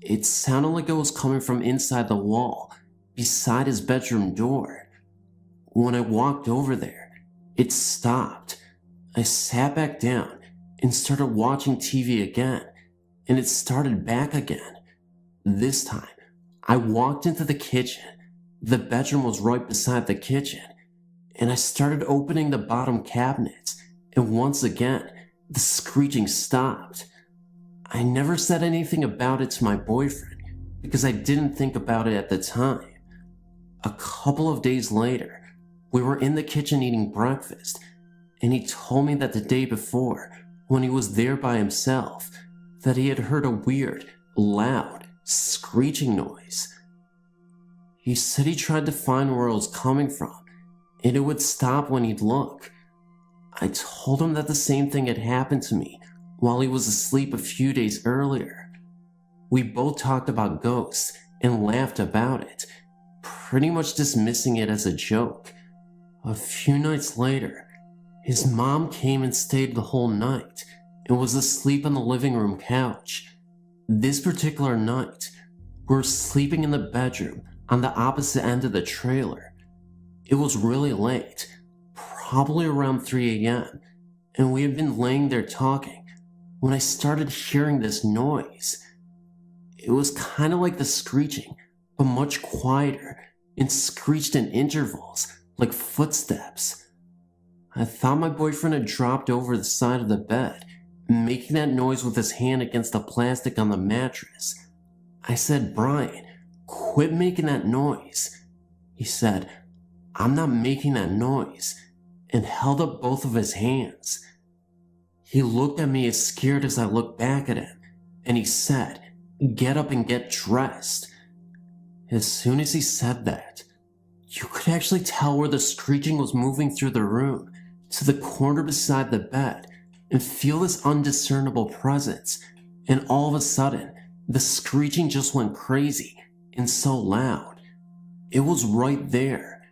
It sounded like it was coming from inside the wall beside his bedroom door. When I walked over there, it stopped. I sat back down and started watching TV again, and it started back again. This time, I walked into the kitchen. The bedroom was right beside the kitchen, and I started opening the bottom cabinets, and once again, the screeching stopped. I never said anything about it to my boyfriend because I didn't think about it at the time. A couple of days later, we were in the kitchen eating breakfast, and he told me that the day before, when he was there by himself, that he had heard a weird, loud, screeching noise. He said he tried to find where it was coming from, and it would stop when he'd look. I told him that the same thing had happened to me while he was asleep a few days earlier. We both talked about ghosts and laughed about it, pretty much dismissing it as a joke. A few nights later, his mom came and stayed the whole night and was asleep on the living room couch. This particular night, we were sleeping in the bedroom on the opposite end of the trailer. It was really late, probably around 3 a.m., and we had been laying there talking when I started hearing this noise. It was kind of like the screeching, but much quieter, and screeched in intervals, like footsteps. I thought my boyfriend had dropped over the side of the bed, making that noise with his hand against the plastic on the mattress. I said, "Brian, quit making that noise." He said, "I'm not making that noise," and held up both of his hands. He looked at me as scared as I looked back at him, and he said, "Get up and get dressed." As soon as he said that, you could actually tell where the screeching was moving through the room to the corner beside the bed and feel this undiscernible presence, and all of a sudden, the screeching just went crazy and so loud. It was right there.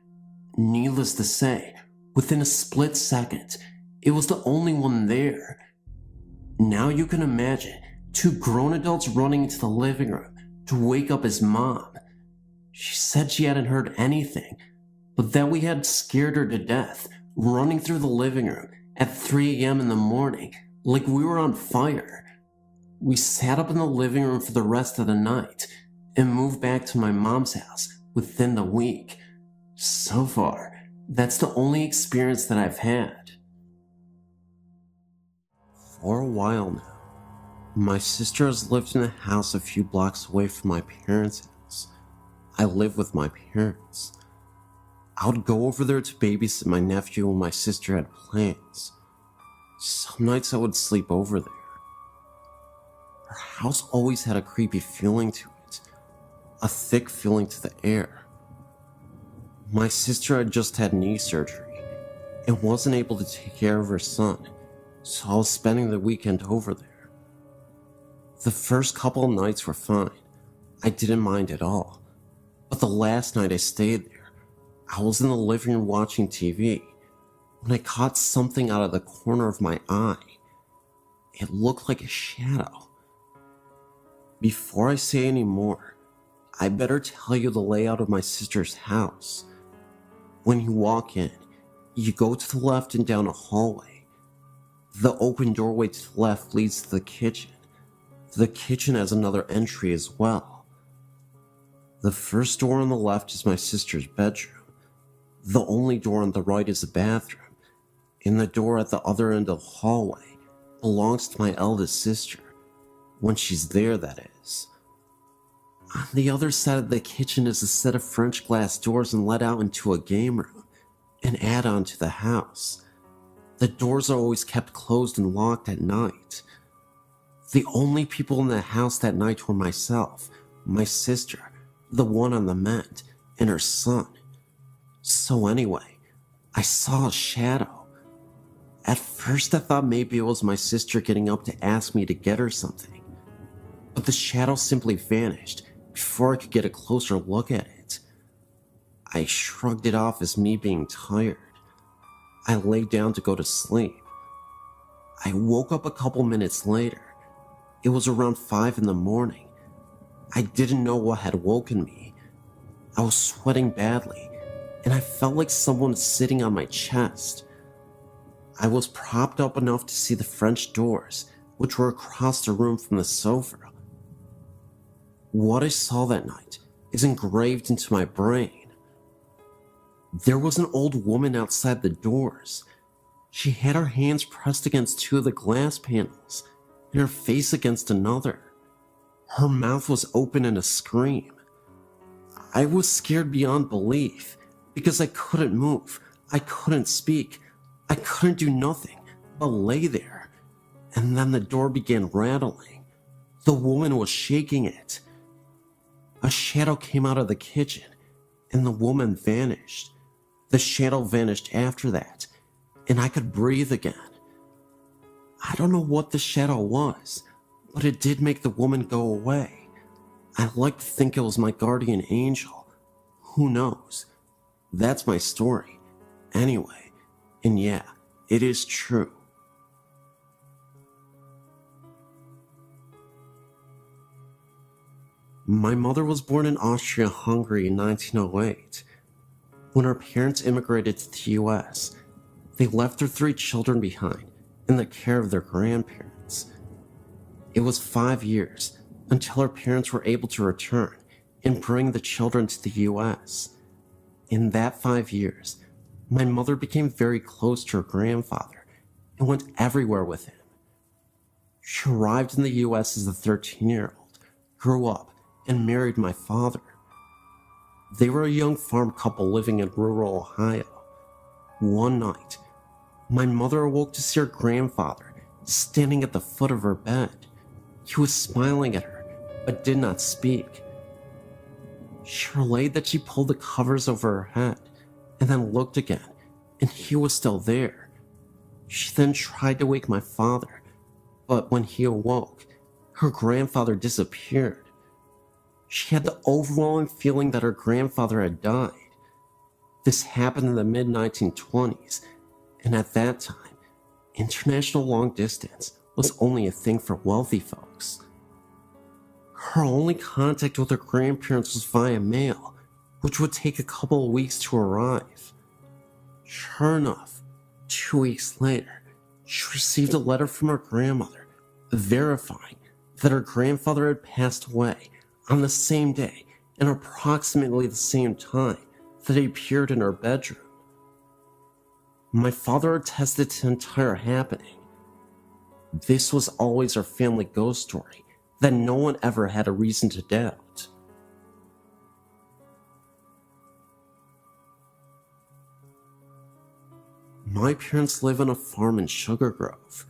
Needless to say, within a split second, it was the only one there. Now you can imagine 2 grown adults running into the living room to wake up his mom. She said she hadn't heard anything, but that we had scared her to death, running through the living room at 3 a.m. in the morning like we were on fire. We sat up in the living room for the rest of the night and moved back to my mom's house within the week. So far, that's the only experience that I've had. For a while now, my sister has lived in a house a few blocks away from my parents' house. I live with my parents. I would go over there to babysit my nephew when my sister had plans. Some nights I would sleep over there. Her house always had a creepy feeling to it, a thick feeling to the air. My sister had just had knee surgery and wasn't able to take care of her son, so I was spending the weekend over there. The first couple of nights were fine. I didn't mind at all. But the last night I stayed there, I was in the living room watching TV when I caught something out of the corner of my eye. It looked like a shadow. Before I say any more, I better tell you the layout of my sister's house. When you walk in, you go to the left and down a hallway. The open doorway to the left leads to the kitchen. The kitchen has another entry as well. The first door on the left is my sister's bedroom. The only door on the right is the bathroom, and the door at the other end of the hallway belongs to my eldest sister, when she's there, that is. On the other side of the kitchen is a set of French glass doors and let out into a game room, an add-on to the house. The doors are always kept closed and locked at night. The only people in the house that night were myself, my sister, the one on the mend, and her son. So anyway, I saw a shadow. At first I thought maybe it was my sister getting up to ask me to get her something. But the shadow simply vanished before I could get a closer look at it. I shrugged it off as me being tired. I lay down to go to sleep. I woke up a couple minutes later. It was around 5 in the morning. I didn't know what had woken me. I was sweating badly, and I felt like someone was sitting on my chest. I was propped up enough to see the French doors, which were across the room from the sofa. What I saw that night is engraved into my brain. There was an old woman outside the doors. She had her hands pressed against two of the glass panels and her face against another. Her mouth was open in a scream. I was scared beyond belief because I couldn't move, I couldn't speak, I couldn't do nothing but lay there. And then the door began rattling. The woman was shaking it. A shadow came out of the kitchen, and the woman vanished. The shadow vanished after that, and I could breathe again. I don't know what the shadow was, but it did make the woman go away. I like to think it was my guardian angel. Who knows? That's my story. Anyway, and yeah, it is true. My mother was born in Austria-Hungary in 1908. When her parents immigrated to the US, they left their 3 children behind in the care of their grandparents. It was 5 years until her parents were able to return and bring the children to the US. In that 5 years, my mother became very close to her grandfather and went everywhere with him. She arrived in the US as a 13-year-old, grew up, and married my father. They were a young farm couple living in rural Ohio. One night, my mother awoke to see her grandfather standing at the foot of her bed. He was smiling at her, but did not speak. She relayed that she pulled the covers over her head and then looked again, and he was still there. She then tried to wake my father, but when he awoke, her grandfather disappeared. She had the overwhelming feeling that her grandfather had died. This happened in the mid-1920s, and at that time, international long distance was only a thing for wealthy folks. Her only contact with her grandparents was via mail, which would take a couple of weeks to arrive. Sure enough, 2 weeks later, she received a letter from her grandmother verifying that her grandfather had passed away on the same day and approximately the same time that he appeared in her bedroom. My father attested to the entire happening. This was always our family ghost story that no one ever had a reason to doubt. My parents live on a farm in Sugar Grove.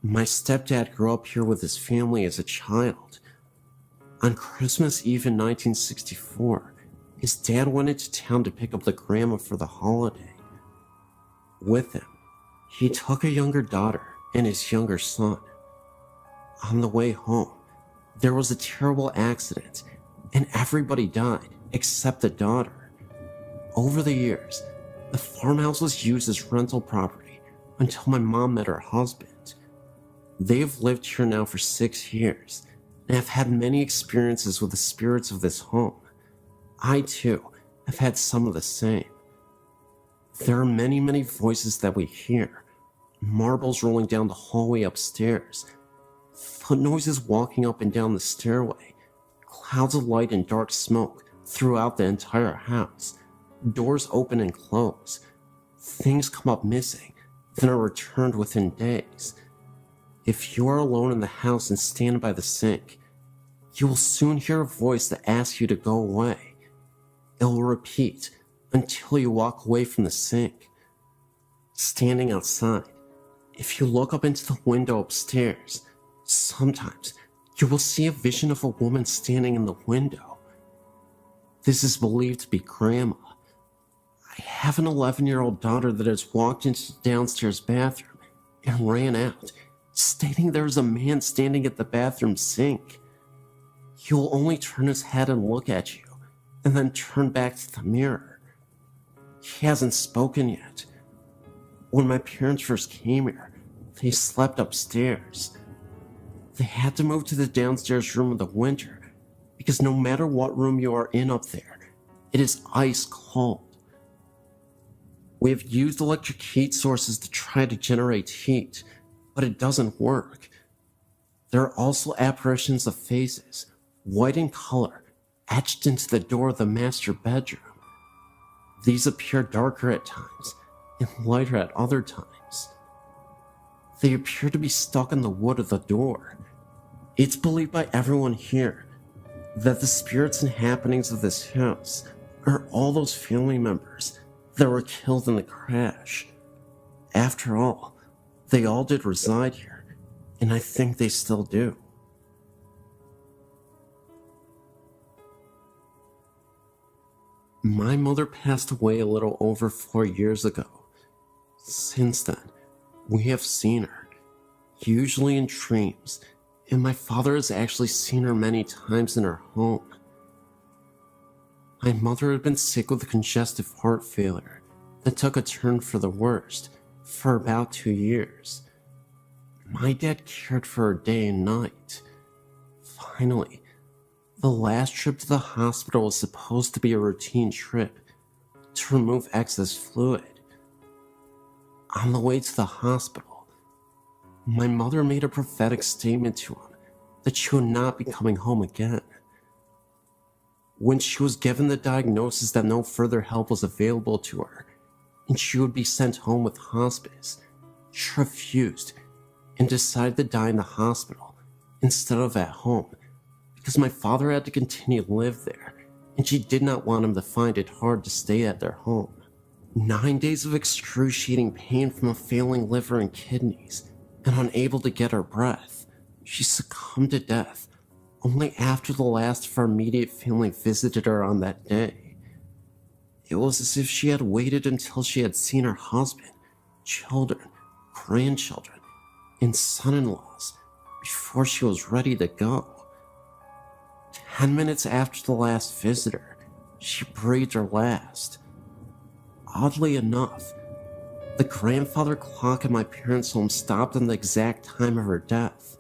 My stepdad grew up here with his family as a child. On Christmas Eve in 1964, his dad went into town to pick up the grandma for the holiday. With him, he took a younger daughter and his younger son. On the way home, There was a terrible accident, and everybody died except the daughter. Over the years, the farmhouse was used as rental property until my mom met her husband. They have lived here now for 6 years and have had many experiences with the spirits of this home. I, too, have had some of the same. There are many voices that we hear. Marbles rolling down the hallway upstairs, foot noises walking up and down the stairway, clouds of light and dark smoke throughout the entire house, doors open and close, things come up missing, then are returned within days. If you are alone in the house and stand by the sink, you will soon hear a voice that asks you to go away. It will repeat until you walk away from the sink. Standing outside, if you look up into the window upstairs, sometimes you will see a vision of a woman standing in the window. This is believed to be Grandma. I have an 11-year-old daughter that has walked into the downstairs bathroom and ran out, stating there is a man standing at the bathroom sink. He will only turn his head and look at you, and then turn back to the mirror. He hasn't spoken yet. When my parents first came here, they slept upstairs. They had to move to the downstairs room in the winter because no matter what room you are in up there, it is ice cold. We have used electric heat sources to try to generate heat, but it doesn't work. There are also apparitions of faces, white in color, etched into the door of the master bedroom. These appear darker at times and lighter at other times. They appear to be stuck in the wood of the door. It's believed by everyone here that the spirits and happenings of this house are all those family members that were killed in the crash. After all, they all did reside here, and I think they still do. My mother passed away a little over 4 years ago. Since then, we have seen her, usually in dreams, and my father has actually seen her many times in her home. My mother had been sick with a congestive heart failure that took a turn for the worst for about 2 years. My dad cared for her day and night. Finally, the last trip to the hospital was supposed to be a routine trip to remove excess fluid. On the way to the hospital, my mother made a prophetic statement to him that she would not be coming home again. When she was given the diagnosis that no further help was available to her and she would be sent home with hospice, she refused and decided to die in the hospital instead of at home because my father had to continue to live there and she did not want him to find it hard to stay at their home. 9 days of excruciating pain from a failing liver and kidneys, and unable to get her breath, she succumbed to death only after the last of her immediate family visited her on that day. It was as if she had waited until she had seen her husband, children, grandchildren, and son-in-laws before she was ready to go. 10 minutes after the last visitor, she breathed her last. Oddly enough, the grandfather clock in my parents' home stopped on the exact time of her death.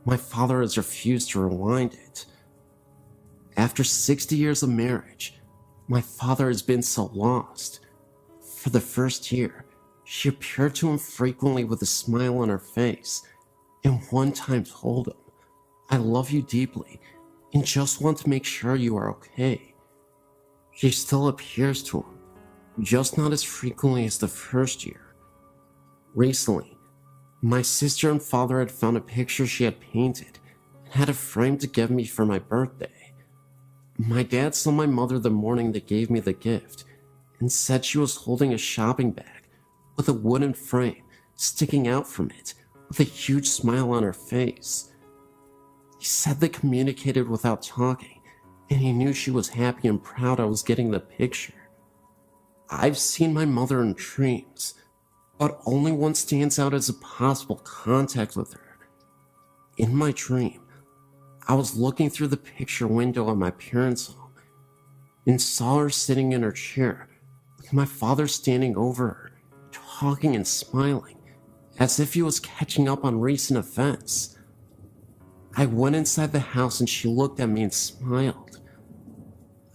My father has refused to rewind it. After 60 years of marriage, my father has been so lost. For the first year, she appeared to him frequently with a smile on her face, and one time told him, "I love you deeply, and just want to make sure you are okay." She still appears to him, just not as frequently as the first year. Recently, my sister and father had found a picture she had painted and had a frame to give me for my birthday. My dad saw my mother the morning they gave me the gift and said she was holding a shopping bag with a wooden frame sticking out from it with a huge smile on her face. He said they communicated without talking, and he knew she was happy and proud I was getting the picture. I've seen my mother in dreams, but only one stands out as a possible contact with her. In my dream, I was looking through the picture window at my parents' home and saw her sitting in her chair with my father standing over her, talking and smiling as if he was catching up on recent events. I went inside the house and she looked at me and smiled.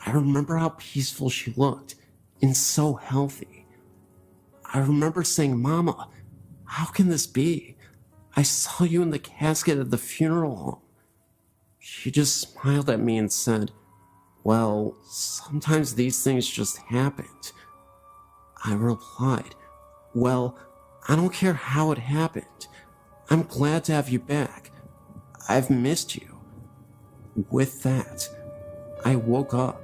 I remember how peaceful she looked and so healthy. I remember saying, "Mama, how can this be? I saw you in the casket at the funeral home." She just smiled at me and said, "Well, sometimes these things just happened." I replied, "Well, I don't care how it happened. I'm glad to have you back. I've missed you." With that, I woke up.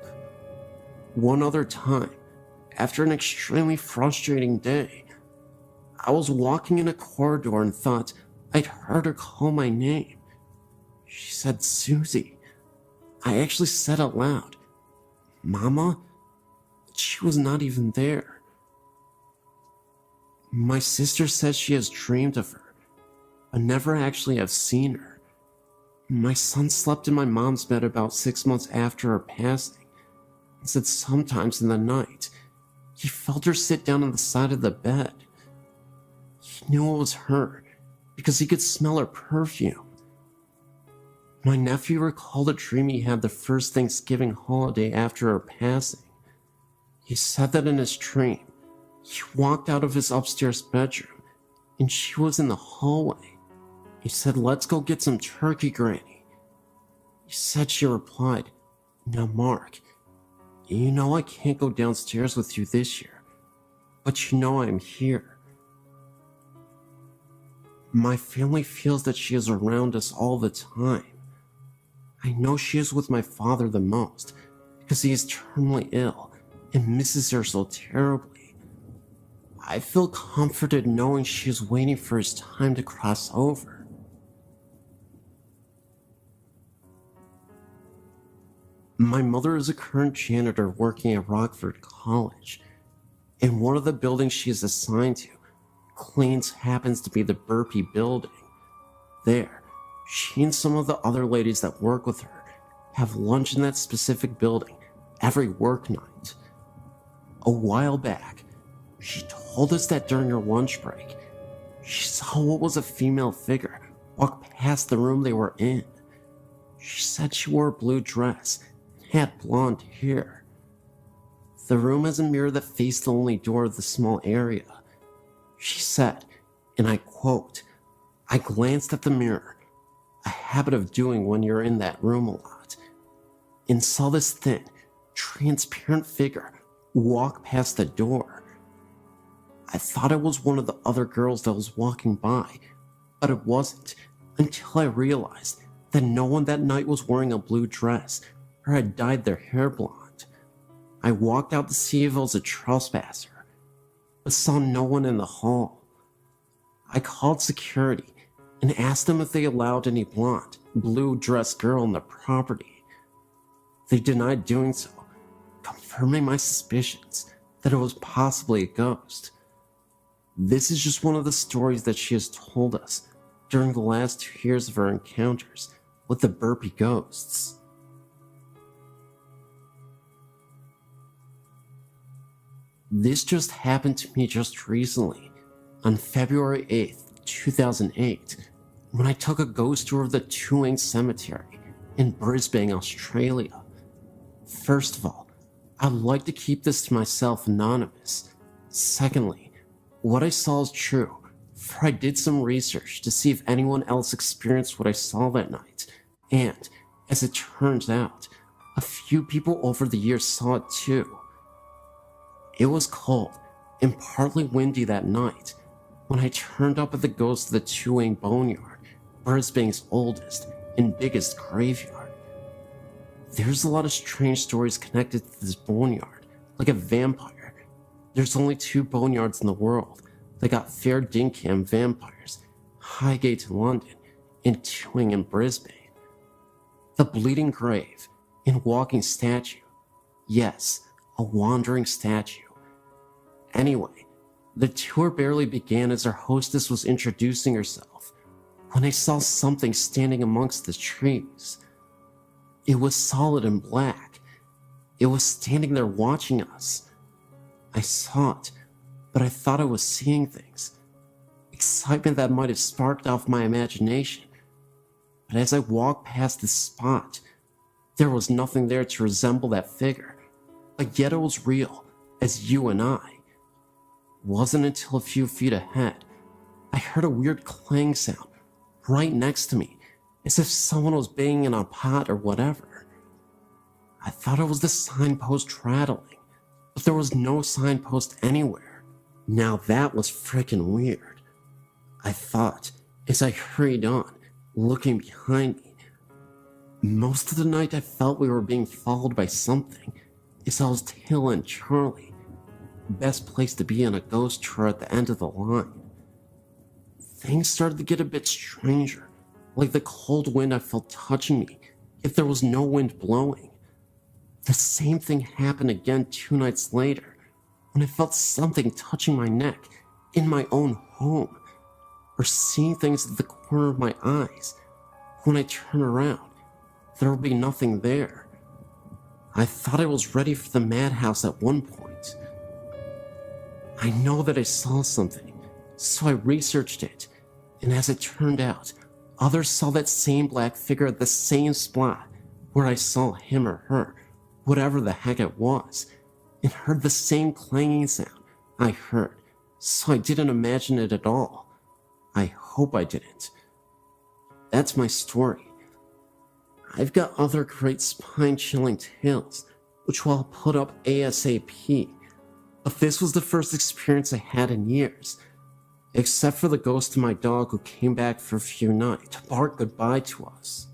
One other time, after an extremely frustrating day, I was walking in a corridor and thought I'd heard her call my name. She said, "Susie." I actually said out loud, "Mama?" She was not even there. My sister says she has dreamed of her, but never actually have seen her. My son slept in my mom's bed about 6 months after her passing, and said sometimes in the night, he felt her sit down on the side of the bed. He knew it was her, because he could smell her perfume. My nephew recalled a dream he had the first Thanksgiving holiday after her passing. He said that in his dream, he walked out of his upstairs bedroom, and she was in the hallway. He said, "Let's go get some turkey, Granny." He said she replied, "Now, Mark, you know I can't go downstairs with you this year, but you know I'm here." My family feels that she is around us all the time. I know she is with my father the most, because he is terminally ill and misses her so terribly. I feel comforted knowing she is waiting for his time to cross over. My mother is a current janitor working at Rockford College, and one of the buildings she is assigned to happens to be the Burpee building. There, she and some of the other ladies that work with her have lunch in that specific building every work night. A while back, she told us that during her lunch break, she saw what was a female figure walk past the room they were in. She said she wore a blue dress and had blonde hair. The room has a mirror that faced the only door of the small area. She said, and I quote, "I glanced at the mirror, a habit of doing when you're in that room a lot, and saw this thin, transparent figure walk past the door. I thought it was one of the other girls that was walking by, but it wasn't until I realized that no one that night was wearing a blue dress or had dyed their hair blonde. I walked out to see if it was a trespasser, but saw no one in the hall. I called security and asked them if they allowed any blonde, blue-dressed girl on the property. They denied doing so, confirming my suspicions that it was possibly a ghost. This is just one of the stories that she has told us during the last 2 years of her encounters with the Burpee ghosts. This just happened to me just recently, on February 8th, 2008, when I took a ghost tour of the ThrillShowX Cemetery in Brisbane, Australia. First of all, I'd like to keep this to myself anonymous. Secondly, what I saw is true, for I did some research to see if anyone else experienced what I saw that night, and, as it turns out, a few people over the years saw it too. It was cold and partly windy that night when I turned up at the ghost of the ThrillShowX Boneyard, Brisbane's oldest and biggest graveyard. There's a lot of strange stories connected to this boneyard, like a vampire. There's only 2 boneyards in the world that got fair dinkum vampires, Highgate in London and ThrillShowX in Brisbane. The Bleeding Grave and Walking Statue. Yes, a wandering statue. Anyway, the tour barely began as our hostess was introducing herself when I saw something standing amongst the trees. It was solid and black. It was standing there watching us. I saw it, but I thought I was seeing things. Excitement that might have sparked off my imagination. But as I walked past this spot, there was nothing there to resemble that figure. But yet it was real, as you and I. It wasn't until a few feet ahead, I heard a weird clang sound right next to me, as if someone was banging on a pot or whatever. I thought it was the signpost rattling, but there was no signpost anywhere. Now that was frickin' weird, I thought, as I hurried on, looking behind me. Most of the night I felt we were being followed by something, as I was tailing Charlie. Best place to be on a ghost tour at the end of the line. Things started to get a bit stranger, like the cold wind I felt touching me if there was no wind blowing. The same thing happened again 2 nights later, when I felt something touching my neck in my own home, or seeing things at the corner of my eyes. When I turned around, there would be nothing there. I thought I was ready for the madhouse at one point. I know that I saw something, so I researched it, and as it turned out, others saw that same black figure at the same spot where I saw him or her, whatever the heck it was, and heard the same clanging sound I heard, so I didn't imagine it at all. I hope I didn't. That's my story. I've got other great spine-chilling tales, which I'll put up ASAP, but this was the first experience I had in years, except for the ghost of my dog who came back for a few nights to bark goodbye to us.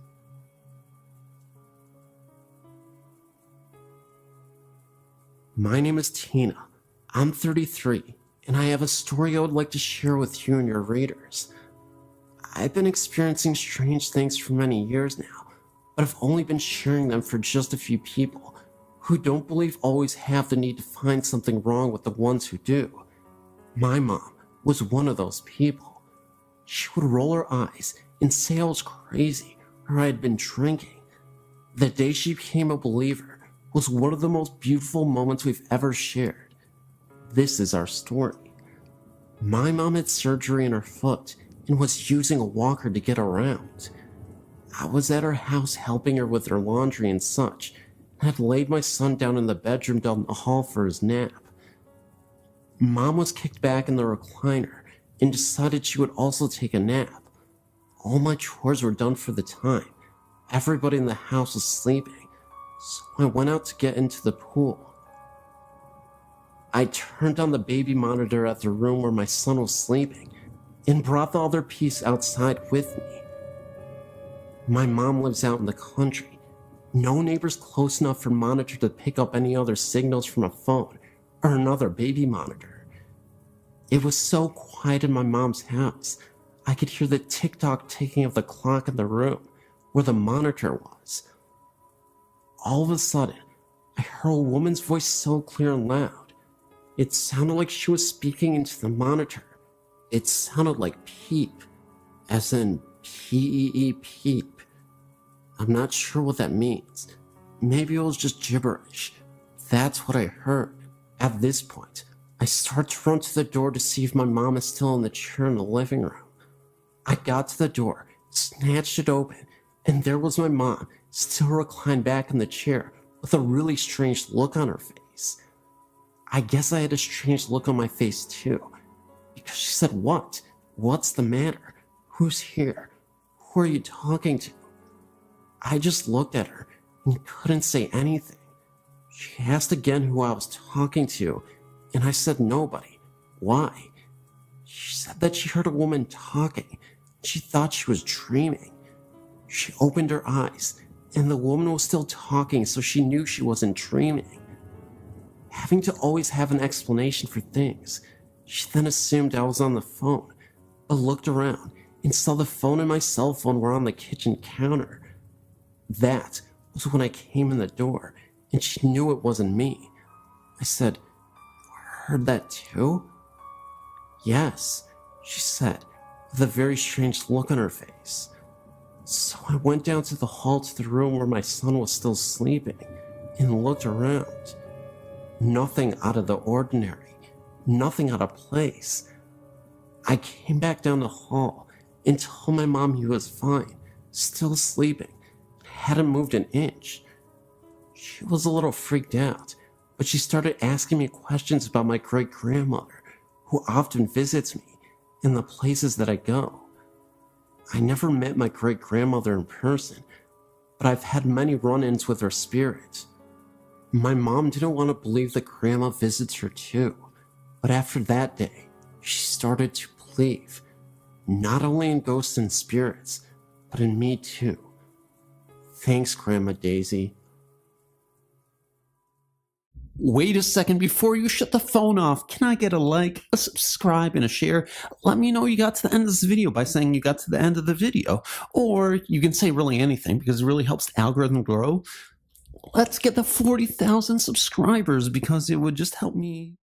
My name is Tina. I'm 33, and I have a story I would like to share with you and your readers. I've been experiencing strange things for many years now, but I've only been sharing them for just a few people who don't believe always have the need to find something wrong with the ones who do. My mom was one of those people. She would roll her eyes and say I was crazy or I had been drinking. The day she became a believer was one of the most beautiful moments we've ever shared. This is our story. My mom had surgery in her foot and was using a walker to get around. I was at her house helping her with her laundry and such, and had laid my son down in the bedroom down the hall for his nap. Mom was kicked back in the recliner and decided she would also take a nap. All my chores were done for the time. Everybody in the house was sleeping, so I went out to get into the pool. I turned on the baby monitor at the room where my son was sleeping and brought the other piece outside with me. My mom lives out in the country. No neighbors close enough for monitor to pick up any other signals from a phone or another baby monitor. It was so quiet in my mom's house, I could hear the tick-tock ticking of the clock in the room where the monitor was. All of a sudden, I heard a woman's voice so clear and loud. It sounded like she was speaking into the monitor. It sounded like peep, as in P-E-E peep. I'm not sure what that means. Maybe it was just gibberish. That's what I heard. At this point, I start to run to the door to see if my mom is still in the chair in the living room. I got to the door, snatched it open, and there was my mom, still reclined back in the chair with a really strange look on her face. I guess I had a strange look on my face too, because she said, "What? What's the matter? Who's here? Who are you talking to?" I just looked at her and couldn't say anything. She asked again who I was talking to, and I said nobody. Why? She said that she heard a woman talking. She thought she was dreaming. She opened her eyes, and the woman was still talking, so she knew she wasn't dreaming. Having to always have an explanation for things, she then assumed I was on the phone, but looked around and saw the phone and my cell phone were on the kitchen counter. That was when I came in the door, and she knew it wasn't me. I said, "Heard that too?" "Yes," she said, with a very strange look on her face. So I went down to the hall to the room where my son was still sleeping and looked around. Nothing out of the ordinary, nothing out of place. I came back down the hall and told my mom he was fine, still sleeping, hadn't moved an inch. She was a little freaked out, but she started asking me questions about my great-grandmother, who often visits me, and the places that I go. I never met my great-grandmother in person, but I've had many run-ins with her spirit. My mom didn't want to believe that Grandma visits her too, but after that day, she started to believe, not only in ghosts and spirits, but in me too. Thanks, Grandma Daisy. Wait a second before you shut the phone off. Can I get a like, a subscribe, and a share? Let me know you got to the end of this video by saying you got to the end of the video. Or you can say really anything because it really helps the algorithm grow. Let's get the 40,000 subscribers because it would just help me